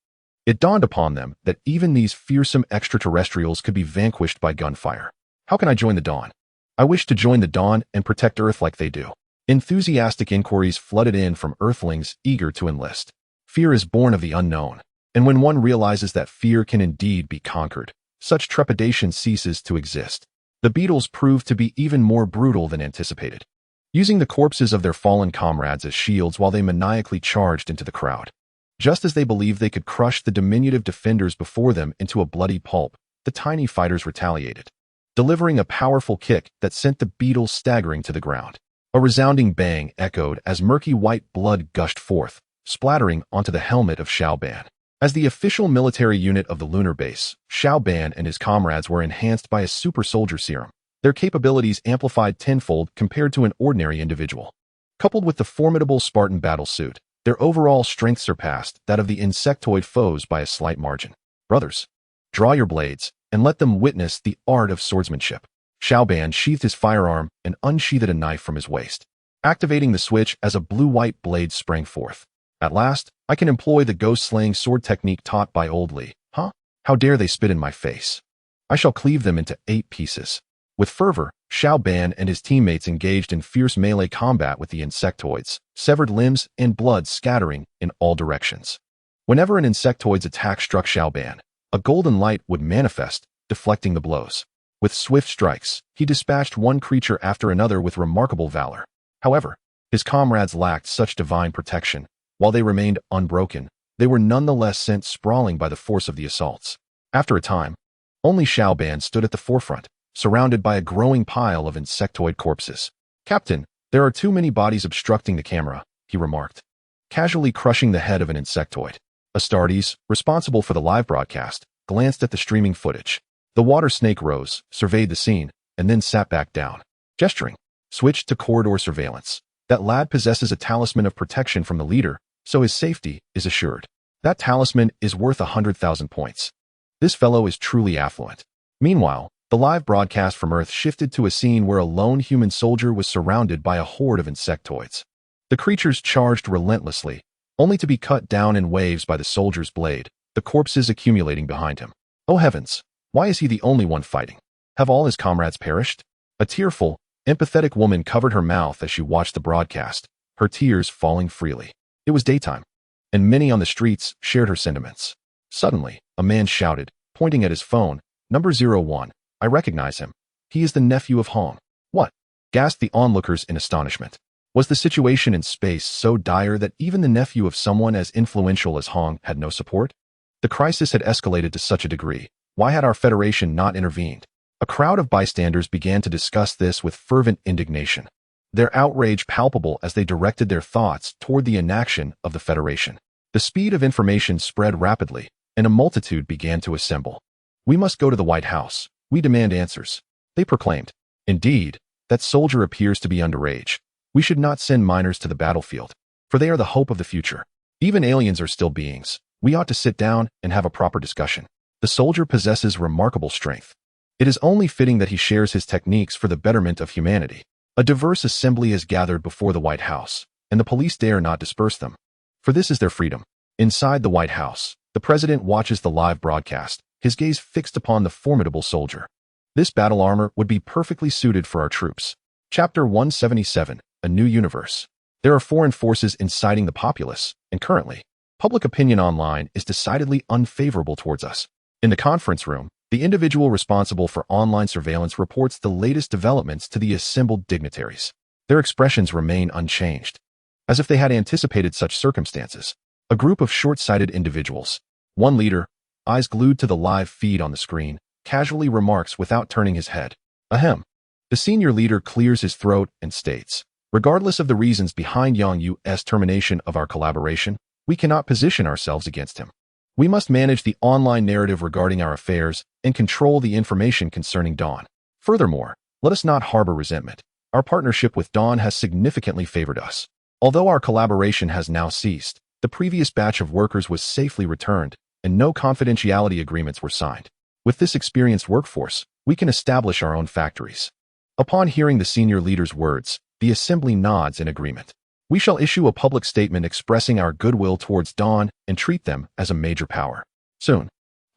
It dawned upon them that even these fearsome extraterrestrials could be vanquished by gunfire. How can I join the Dawn? I wish to join the Dawn and protect Earth like they do. Enthusiastic inquiries flooded in from Earthlings eager to enlist. Fear is born of the unknown, and when one realizes that fear can indeed be conquered, such trepidation ceases to exist. The Beetles proved to be even more brutal than anticipated, using the corpses of their fallen comrades as shields while they maniacally charged into the crowd. Just as they believed they could crush the diminutive defenders before them into a bloody pulp, the tiny fighters retaliated, delivering a powerful kick that sent the Beetles staggering to the ground. A resounding bang echoed as murky white blood gushed forth, splattering onto the helmet of Xiaoban. As the official military unit of the lunar base, Xiaoban and his comrades were enhanced by a super soldier serum, their capabilities amplified tenfold compared to an ordinary individual. Coupled with the formidable Spartan battle suit, their overall strength surpassed that of the insectoid foes by a slight margin. Brothers, draw your blades and let them witness the art of swordsmanship. Xiaoban sheathed his firearm and unsheathed a knife from his waist, activating the switch as a blue-white blade sprang forth. At last, I can employ the ghost-slaying sword technique taught by old Li. Huh? How dare they spit in my face? I shall cleave them into 8 pieces. With fervor, Xiao Ban and his teammates engaged in fierce melee combat with the insectoids, severed limbs and blood scattering in all directions. Whenever an insectoid's attack struck Xiao Ban, a golden light would manifest, deflecting the blows. With swift strikes, he dispatched one creature after another with remarkable valor. However, his comrades lacked such divine protection. While they remained unbroken, they were nonetheless sent sprawling by the force of the assaults. After a time, only Xiao Ban stood at the forefront, surrounded by a growing pile of insectoid corpses. "Captain, there are too many bodies obstructing the camera," he remarked, casually crushing the head of an insectoid. Astartes, responsible for the live broadcast, glanced at the streaming footage. The water snake rose, surveyed the scene, and then sat back down. Gesturing, switched to corridor surveillance. "That lad possesses a talisman of protection from the leader, so his safety is assured. That talisman is worth 100,000 points. This fellow is truly affluent." Meanwhile, the live broadcast from Earth shifted to a scene where a lone human soldier was surrounded by a horde of insectoids. The creatures charged relentlessly, only to be cut down in waves by the soldier's blade, the corpses accumulating behind him. Oh heavens! Why is he the only one fighting? Have all his comrades perished? A tearful, empathetic woman covered her mouth as she watched the broadcast, her tears falling freely. It was daytime, and many on the streets shared her sentiments. Suddenly, a man shouted, pointing at his phone, "Number 01, I recognize him. He is the nephew of Hong." "What?" gasped the onlookers in astonishment. Was the situation in space so dire that even the nephew of someone as influential as Hong had no support? The crisis had escalated to such a degree. Why had our Federation not intervened? A crowd of bystanders began to discuss this with fervent indignation, their outrage palpable as they directed their thoughts toward the inaction of the Federation. The speed of information spread rapidly, and a multitude began to assemble. "We must go to the White House. We demand answers," they proclaimed. "Indeed, that soldier appears to be underage. We should not send minors to the battlefield, for they are the hope of the future. Even aliens are still beings. We ought to sit down and have a proper discussion. The soldier possesses remarkable strength. It is only fitting that he shares his techniques for the betterment of humanity." A diverse assembly is gathered before the White House, and the police dare not disperse them, for this is their freedom. Inside the White House, the president watches the live broadcast, his gaze fixed upon the formidable soldier. This battle armor would be perfectly suited for our troops. Chapter 177, A New Universe. There are foreign forces inciting the populace, and currently, public opinion online is decidedly unfavorable towards us. In the conference room, the individual responsible for online surveillance reports the latest developments to the assembled dignitaries. Their expressions remain unchanged, as if they had anticipated such circumstances. A group of short-sighted individuals. One leader, eyes glued to the live feed on the screen, casually remarks without turning his head. Ahem. The senior leader clears his throat and states, "Regardless of the reasons behind Yang Yu's termination of our collaboration, we cannot position ourselves against him. We must manage the online narrative regarding our affairs and control the information concerning Dawn. Furthermore, let us not harbor resentment. Our partnership with Dawn has significantly favored us. Although our collaboration has now ceased, the previous batch of workers was safely returned, and no confidentiality agreements were signed. With this experienced workforce, we can establish our own factories." Upon hearing the senior leader's words, the assembly nods in agreement. "We shall issue a public statement expressing our goodwill towards Dawn and treat them as a major power." Soon,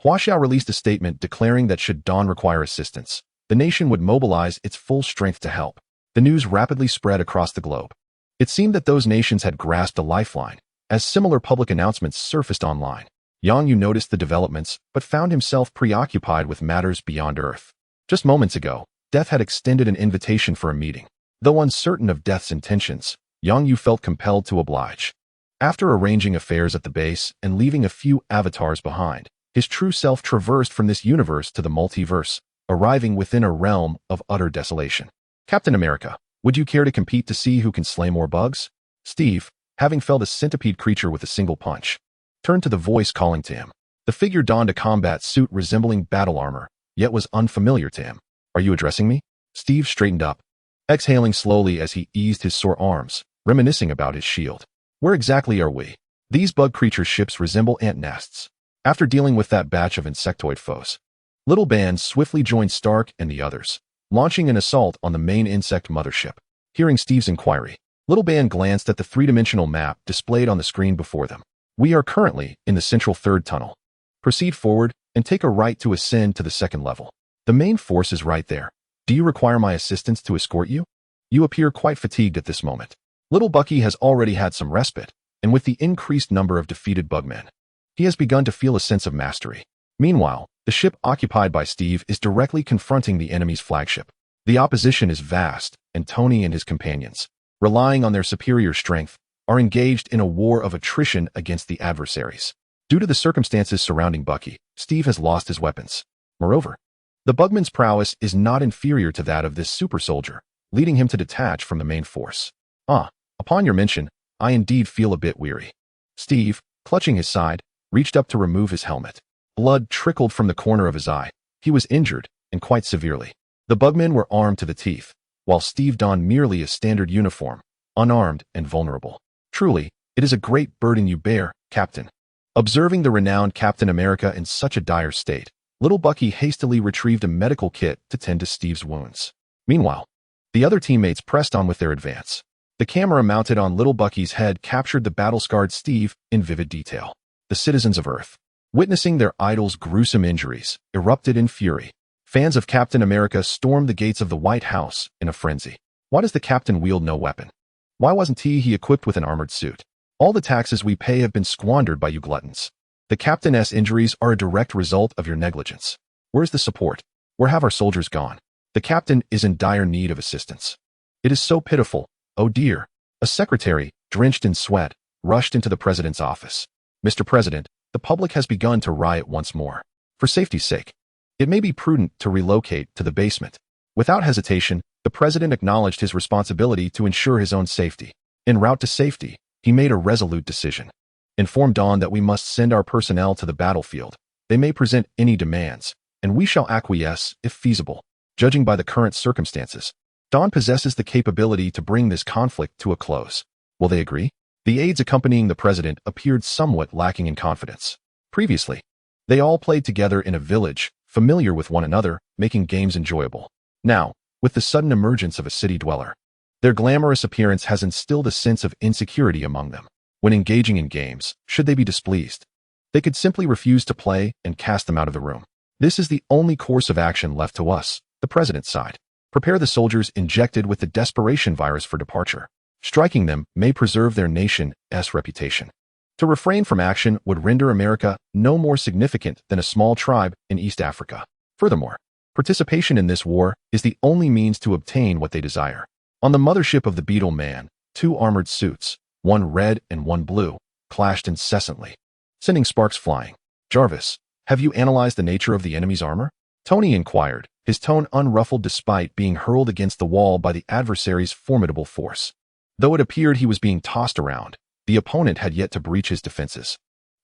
Huaxiao released a statement declaring that should Dawn require assistance, the nation would mobilize its full strength to help. The news rapidly spread across the globe. It seemed that those nations had grasped a lifeline, as similar public announcements surfaced online. Yang Yu noticed the developments, but found himself preoccupied with matters beyond Earth. Just moments ago, Death had extended an invitation for a meeting. Though uncertain of Death's intentions, Yang Yu felt compelled to oblige. After arranging affairs at the base and leaving a few avatars behind, his true self traversed from this universe to the multiverse, arriving within a realm of utter desolation. "Captain America, would you care to compete to see who can slay more bugs?" Steve, having felled a centipede creature with a single punch, turned to the voice calling to him. The figure donned a combat suit resembling battle armor, yet was unfamiliar to him. "Are you addressing me?" Steve straightened up, exhaling slowly as he eased his sore arms, reminiscing about his shield. "Where exactly are we?" These bug creature ships resemble ant nests. After dealing with that batch of insectoid foes, Little Band swiftly joined Stark and the others, launching an assault on the main insect mothership. Hearing Steve's inquiry, Little Band glanced at the three-dimensional map displayed on the screen before them. "We are currently in the central third tunnel. Proceed forward and take a right to ascend to the second level." The main force is right there. Do you require my assistance to escort you? You appear quite fatigued at this moment. Little Bucky has already had some respite, and with the increased number of defeated bugmen, he has begun to feel a sense of mastery. Meanwhile, the ship occupied by Steve is directly confronting the enemy's flagship. The opposition is vast, and Tony and his companions, relying on their superior strength, are engaged in a war of attrition against the adversaries. Due to the circumstances surrounding Bucky, Steve has lost his weapons. Moreover, the bugman's prowess is not inferior to that of this super soldier, leading him to detach from the main force. Upon your mention, I indeed feel a bit weary. Steve, clutching his side, reached up to remove his helmet. Blood trickled from the corner of his eye. He was injured, and quite severely. The bugmen were armed to the teeth, while Steve donned merely a standard uniform, unarmed and vulnerable. Truly, it is a great burden you bear, Captain. Observing the renowned Captain America in such a dire state, little Bucky hastily retrieved a medical kit to tend to Steve's wounds. Meanwhile, the other teammates pressed on with their advance. The camera mounted on little Bucky's head captured the battle-scarred Steve in vivid detail. The citizens of Earth, witnessing their idol's gruesome injuries, erupted in fury. Fans of Captain America stormed the gates of the White House in a frenzy. Why does the captain wield no weapon? Why wasn't he equipped with an armored suit? All the taxes we pay have been squandered by you gluttons. The captain's injuries are a direct result of your negligence. Where's the support? Where have our soldiers gone? The captain is in dire need of assistance. It is so pitiful. Oh dear. A secretary, drenched in sweat, rushed into the president's office. Mr. President, the public has begun to riot once more. For safety's sake, it may be prudent to relocate to the basement. Without hesitation, the president acknowledged his responsibility to ensure his own safety. En route to safety, he made a resolute decision. Inform Dawn that we must send our personnel to the battlefield. They may present any demands, and we shall acquiesce if feasible. Judging by the current circumstances, Dawn possesses the capability to bring this conflict to a close. Will they agree? The aides accompanying the president appeared somewhat lacking in confidence. Previously, they all played together in a village, familiar with one another, making games enjoyable. Now, with the sudden emergence of a city dweller, their glamorous appearance has instilled a sense of insecurity among them. When engaging in games, should they be displeased, they could simply refuse to play and cast them out of the room. This is the only course of action left to us, the president's side. Prepare the soldiers injected with the desperation virus for departure. Striking them may preserve their nation's reputation. To refrain from action would render America no more significant than a small tribe in East Africa. Furthermore, participation in this war is the only means to obtain what they desire. On the mothership of the Beetle Man, 2 armored suits, one red and one blue, clashed incessantly, sending sparks flying. Jarvis, have you analyzed the nature of the enemy's armor? Tony inquired, his tone unruffled despite being hurled against the wall by the adversary's formidable force. Though it appeared he was being tossed around, the opponent had yet to breach his defenses.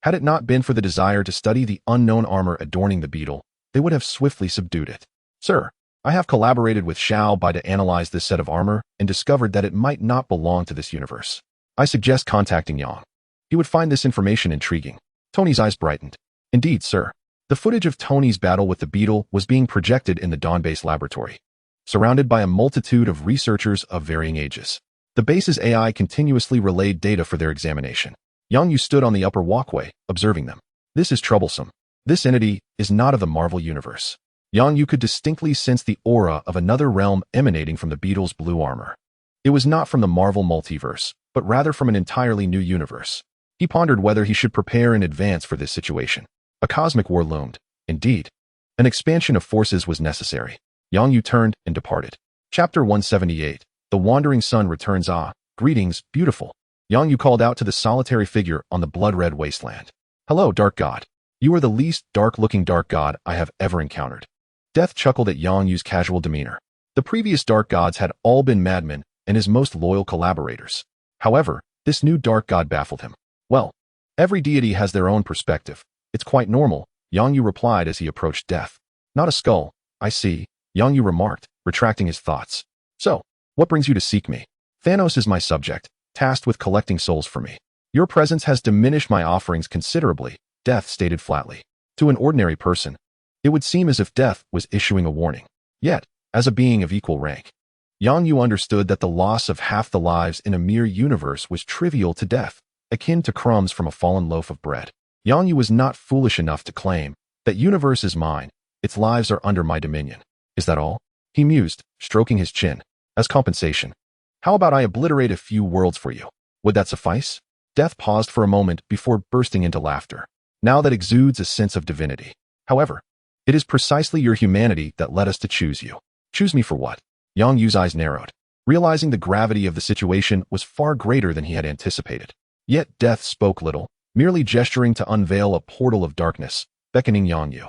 Had it not been for the desire to study the unknown armor adorning the beetle, they would have swiftly subdued it. Sir, I have collaborated with Xiao Bai to analyze this set of armor and discovered that it might not belong to this universe. I suggest contacting Yang. He would find this information intriguing. Tony's eyes brightened. Indeed, sir. The footage of Tony's battle with the beetle was being projected in the Dawn Base laboratory, surrounded by a multitude of researchers of varying ages. The base's AI continuously relayed data for their examination. Yang Yu stood on the upper walkway, observing them. This is troublesome. This entity is not of the Marvel universe. Yang Yu could distinctly sense the aura of another realm emanating from the beetle's blue armor. It was not from the Marvel multiverse, but rather from an entirely new universe. He pondered whether he should prepare in advance for this situation. A cosmic war loomed. Indeed, an expansion of forces was necessary. Yang Yu turned and departed. Chapter 178. The Wandering Sun returns. Greetings, beautiful. Yang Yu called out to the solitary figure on the blood-red wasteland. Hello, Dark God. You are the least dark-looking Dark God I have ever encountered. Death chuckled at Yang Yu's casual demeanor. The previous Dark Gods had all been madmen and his most loyal collaborators. However, this new Dark God baffled him. Well, every deity has their own perspective. It's quite normal, Yang Yu replied as he approached death. Not a skull, I see, Yang Yu remarked, retracting his thoughts. So, what brings you to seek me? Thanos is my subject, tasked with collecting souls for me. Your presence has diminished my offerings considerably, Death stated flatly. To an ordinary person, it would seem as if Death was issuing a warning. Yet, as a being of equal rank, Yang Yu understood that the loss of half the lives in a mere universe was trivial to Death, akin to crumbs from a fallen loaf of bread. Yang Yu was not foolish enough to claim, that universe is mine, Its lives are under my dominion. Is that all? He mused, stroking his chin. As compensation, how about I obliterate a few worlds for you? Would that suffice? Death paused for a moment before bursting into laughter. Now that exudes a sense of divinity. However, it is precisely your humanity that led us to choose you. Choose me for what? Yang Yu's eyes narrowed, realizing the gravity of the situation was far greater than he had anticipated. Yet Death spoke little, merely gesturing to unveil a portal of darkness, beckoning Yang Yu.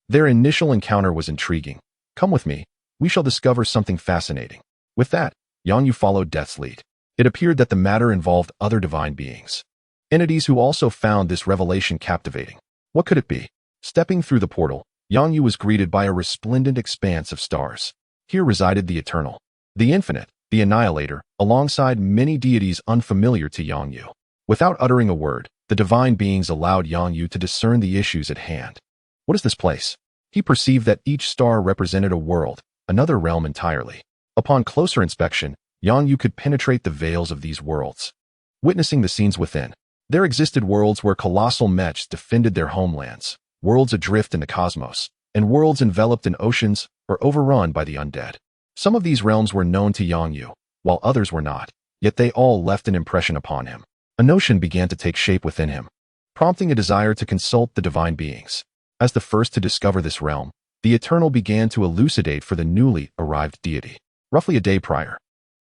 Their initial encounter was intriguing. Come with me, we shall discover something fascinating. With that, Yang Yu followed Death's lead. It appeared that the matter involved other divine beings. Entities who also found this revelation captivating. What could it be? Stepping through the portal, Yang Yu was greeted by a resplendent expanse of stars. Here resided the Eternal, the Infinite, the Annihilator, alongside many deities unfamiliar to Yang Yu. Without uttering a word, the divine beings allowed Yang Yu to discern the issues at hand. What is this place? He perceived that each star represented a world, another realm entirely. Upon closer inspection, Yang Yu could penetrate the veils of these worlds. Witnessing the scenes within, there existed worlds where colossal mechs defended their homelands, worlds adrift in the cosmos, and worlds enveloped in oceans or overrun by the undead. Some of these realms were known to Yang Yu, while others were not, yet they all left an impression upon him. A notion began to take shape within him, prompting a desire to consult the divine beings. As the first to discover this realm, the Eternal began to elucidate for the newly arrived deity. Roughly a day prior,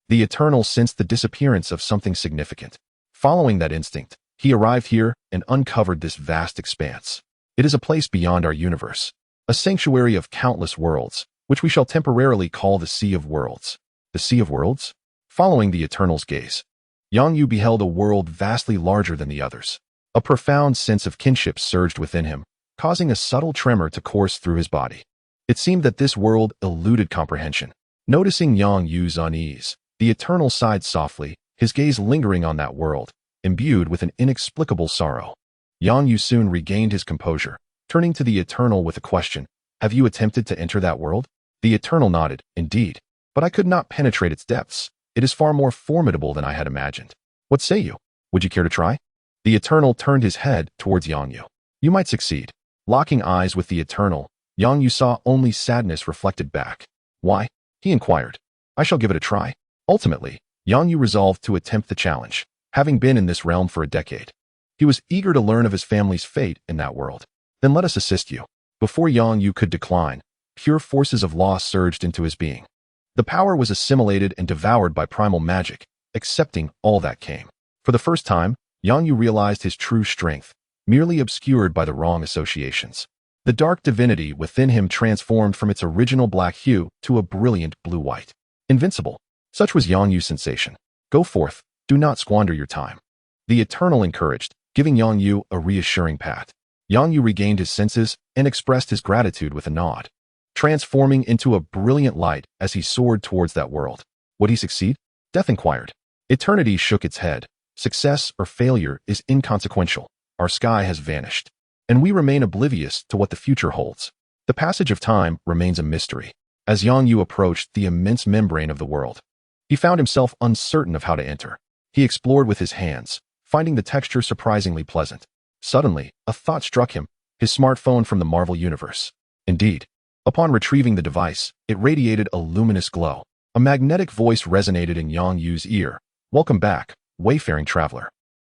the Eternal sensed the disappearance of something significant. Following that instinct, he arrived here and uncovered this vast expanse. It is a place beyond our universe, a sanctuary of countless worlds, which we shall temporarily call the Sea of Worlds. The Sea of Worlds? Following the Eternal's gaze, Yang Yu beheld a world vastly larger than the others. A profound sense of kinship surged within him, causing a subtle tremor to course through his body. It seemed that this world eluded comprehension. Noticing Yang Yu's unease, the Eternal sighed softly, his gaze lingering on that world, imbued with an inexplicable sorrow. Yang Yu soon regained his composure, turning to the Eternal with a question. Have you attempted to enter that world? The Eternal nodded. Indeed, but I could not penetrate its depths. It is far more formidable than I had imagined. What say you? Would you care to try? The Eternal turned his head towards Yang Yu. You might succeed. Locking eyes with the Eternal, Yang Yu saw only sadness reflected back. Why? He inquired. I shall give it a try. Ultimately, Yang Yu resolved to attempt the challenge, having been in this realm for a decade. He was eager to learn of his family's fate in that world. Then let us assist you. Before Yang Yu could decline, pure forces of law surged into his being. The power was assimilated and devoured by primal magic, accepting all that came. For the first time, Yang Yu realized his true strength, merely obscured by the wrong associations. The dark divinity within him transformed from its original black hue to a brilliant blue-white. Invincible. Such was Yang Yu's sensation. Go forth, do not squander your time. The Eternal encouraged, giving Yang Yu a reassuring pat. Yang Yu regained his senses and expressed his gratitude with a nod, transforming into a brilliant light as he soared towards that world. Would he succeed? Death inquired. Eternity shook its head. Success or failure is inconsequential. Our sky has vanished, and we remain oblivious to what the future holds. The passage of time remains a mystery. As Yang Yu approached the immense membrane of the world, he found himself uncertain of how to enter. He explored with his hands, finding the texture surprisingly pleasant. Suddenly, a thought struck him, his smartphone from the Marvel Universe. Indeed, upon retrieving the device, it radiated a luminous glow. A magnetic voice resonated in Yang Yu's ear. Welcome back, wayfaring traveler.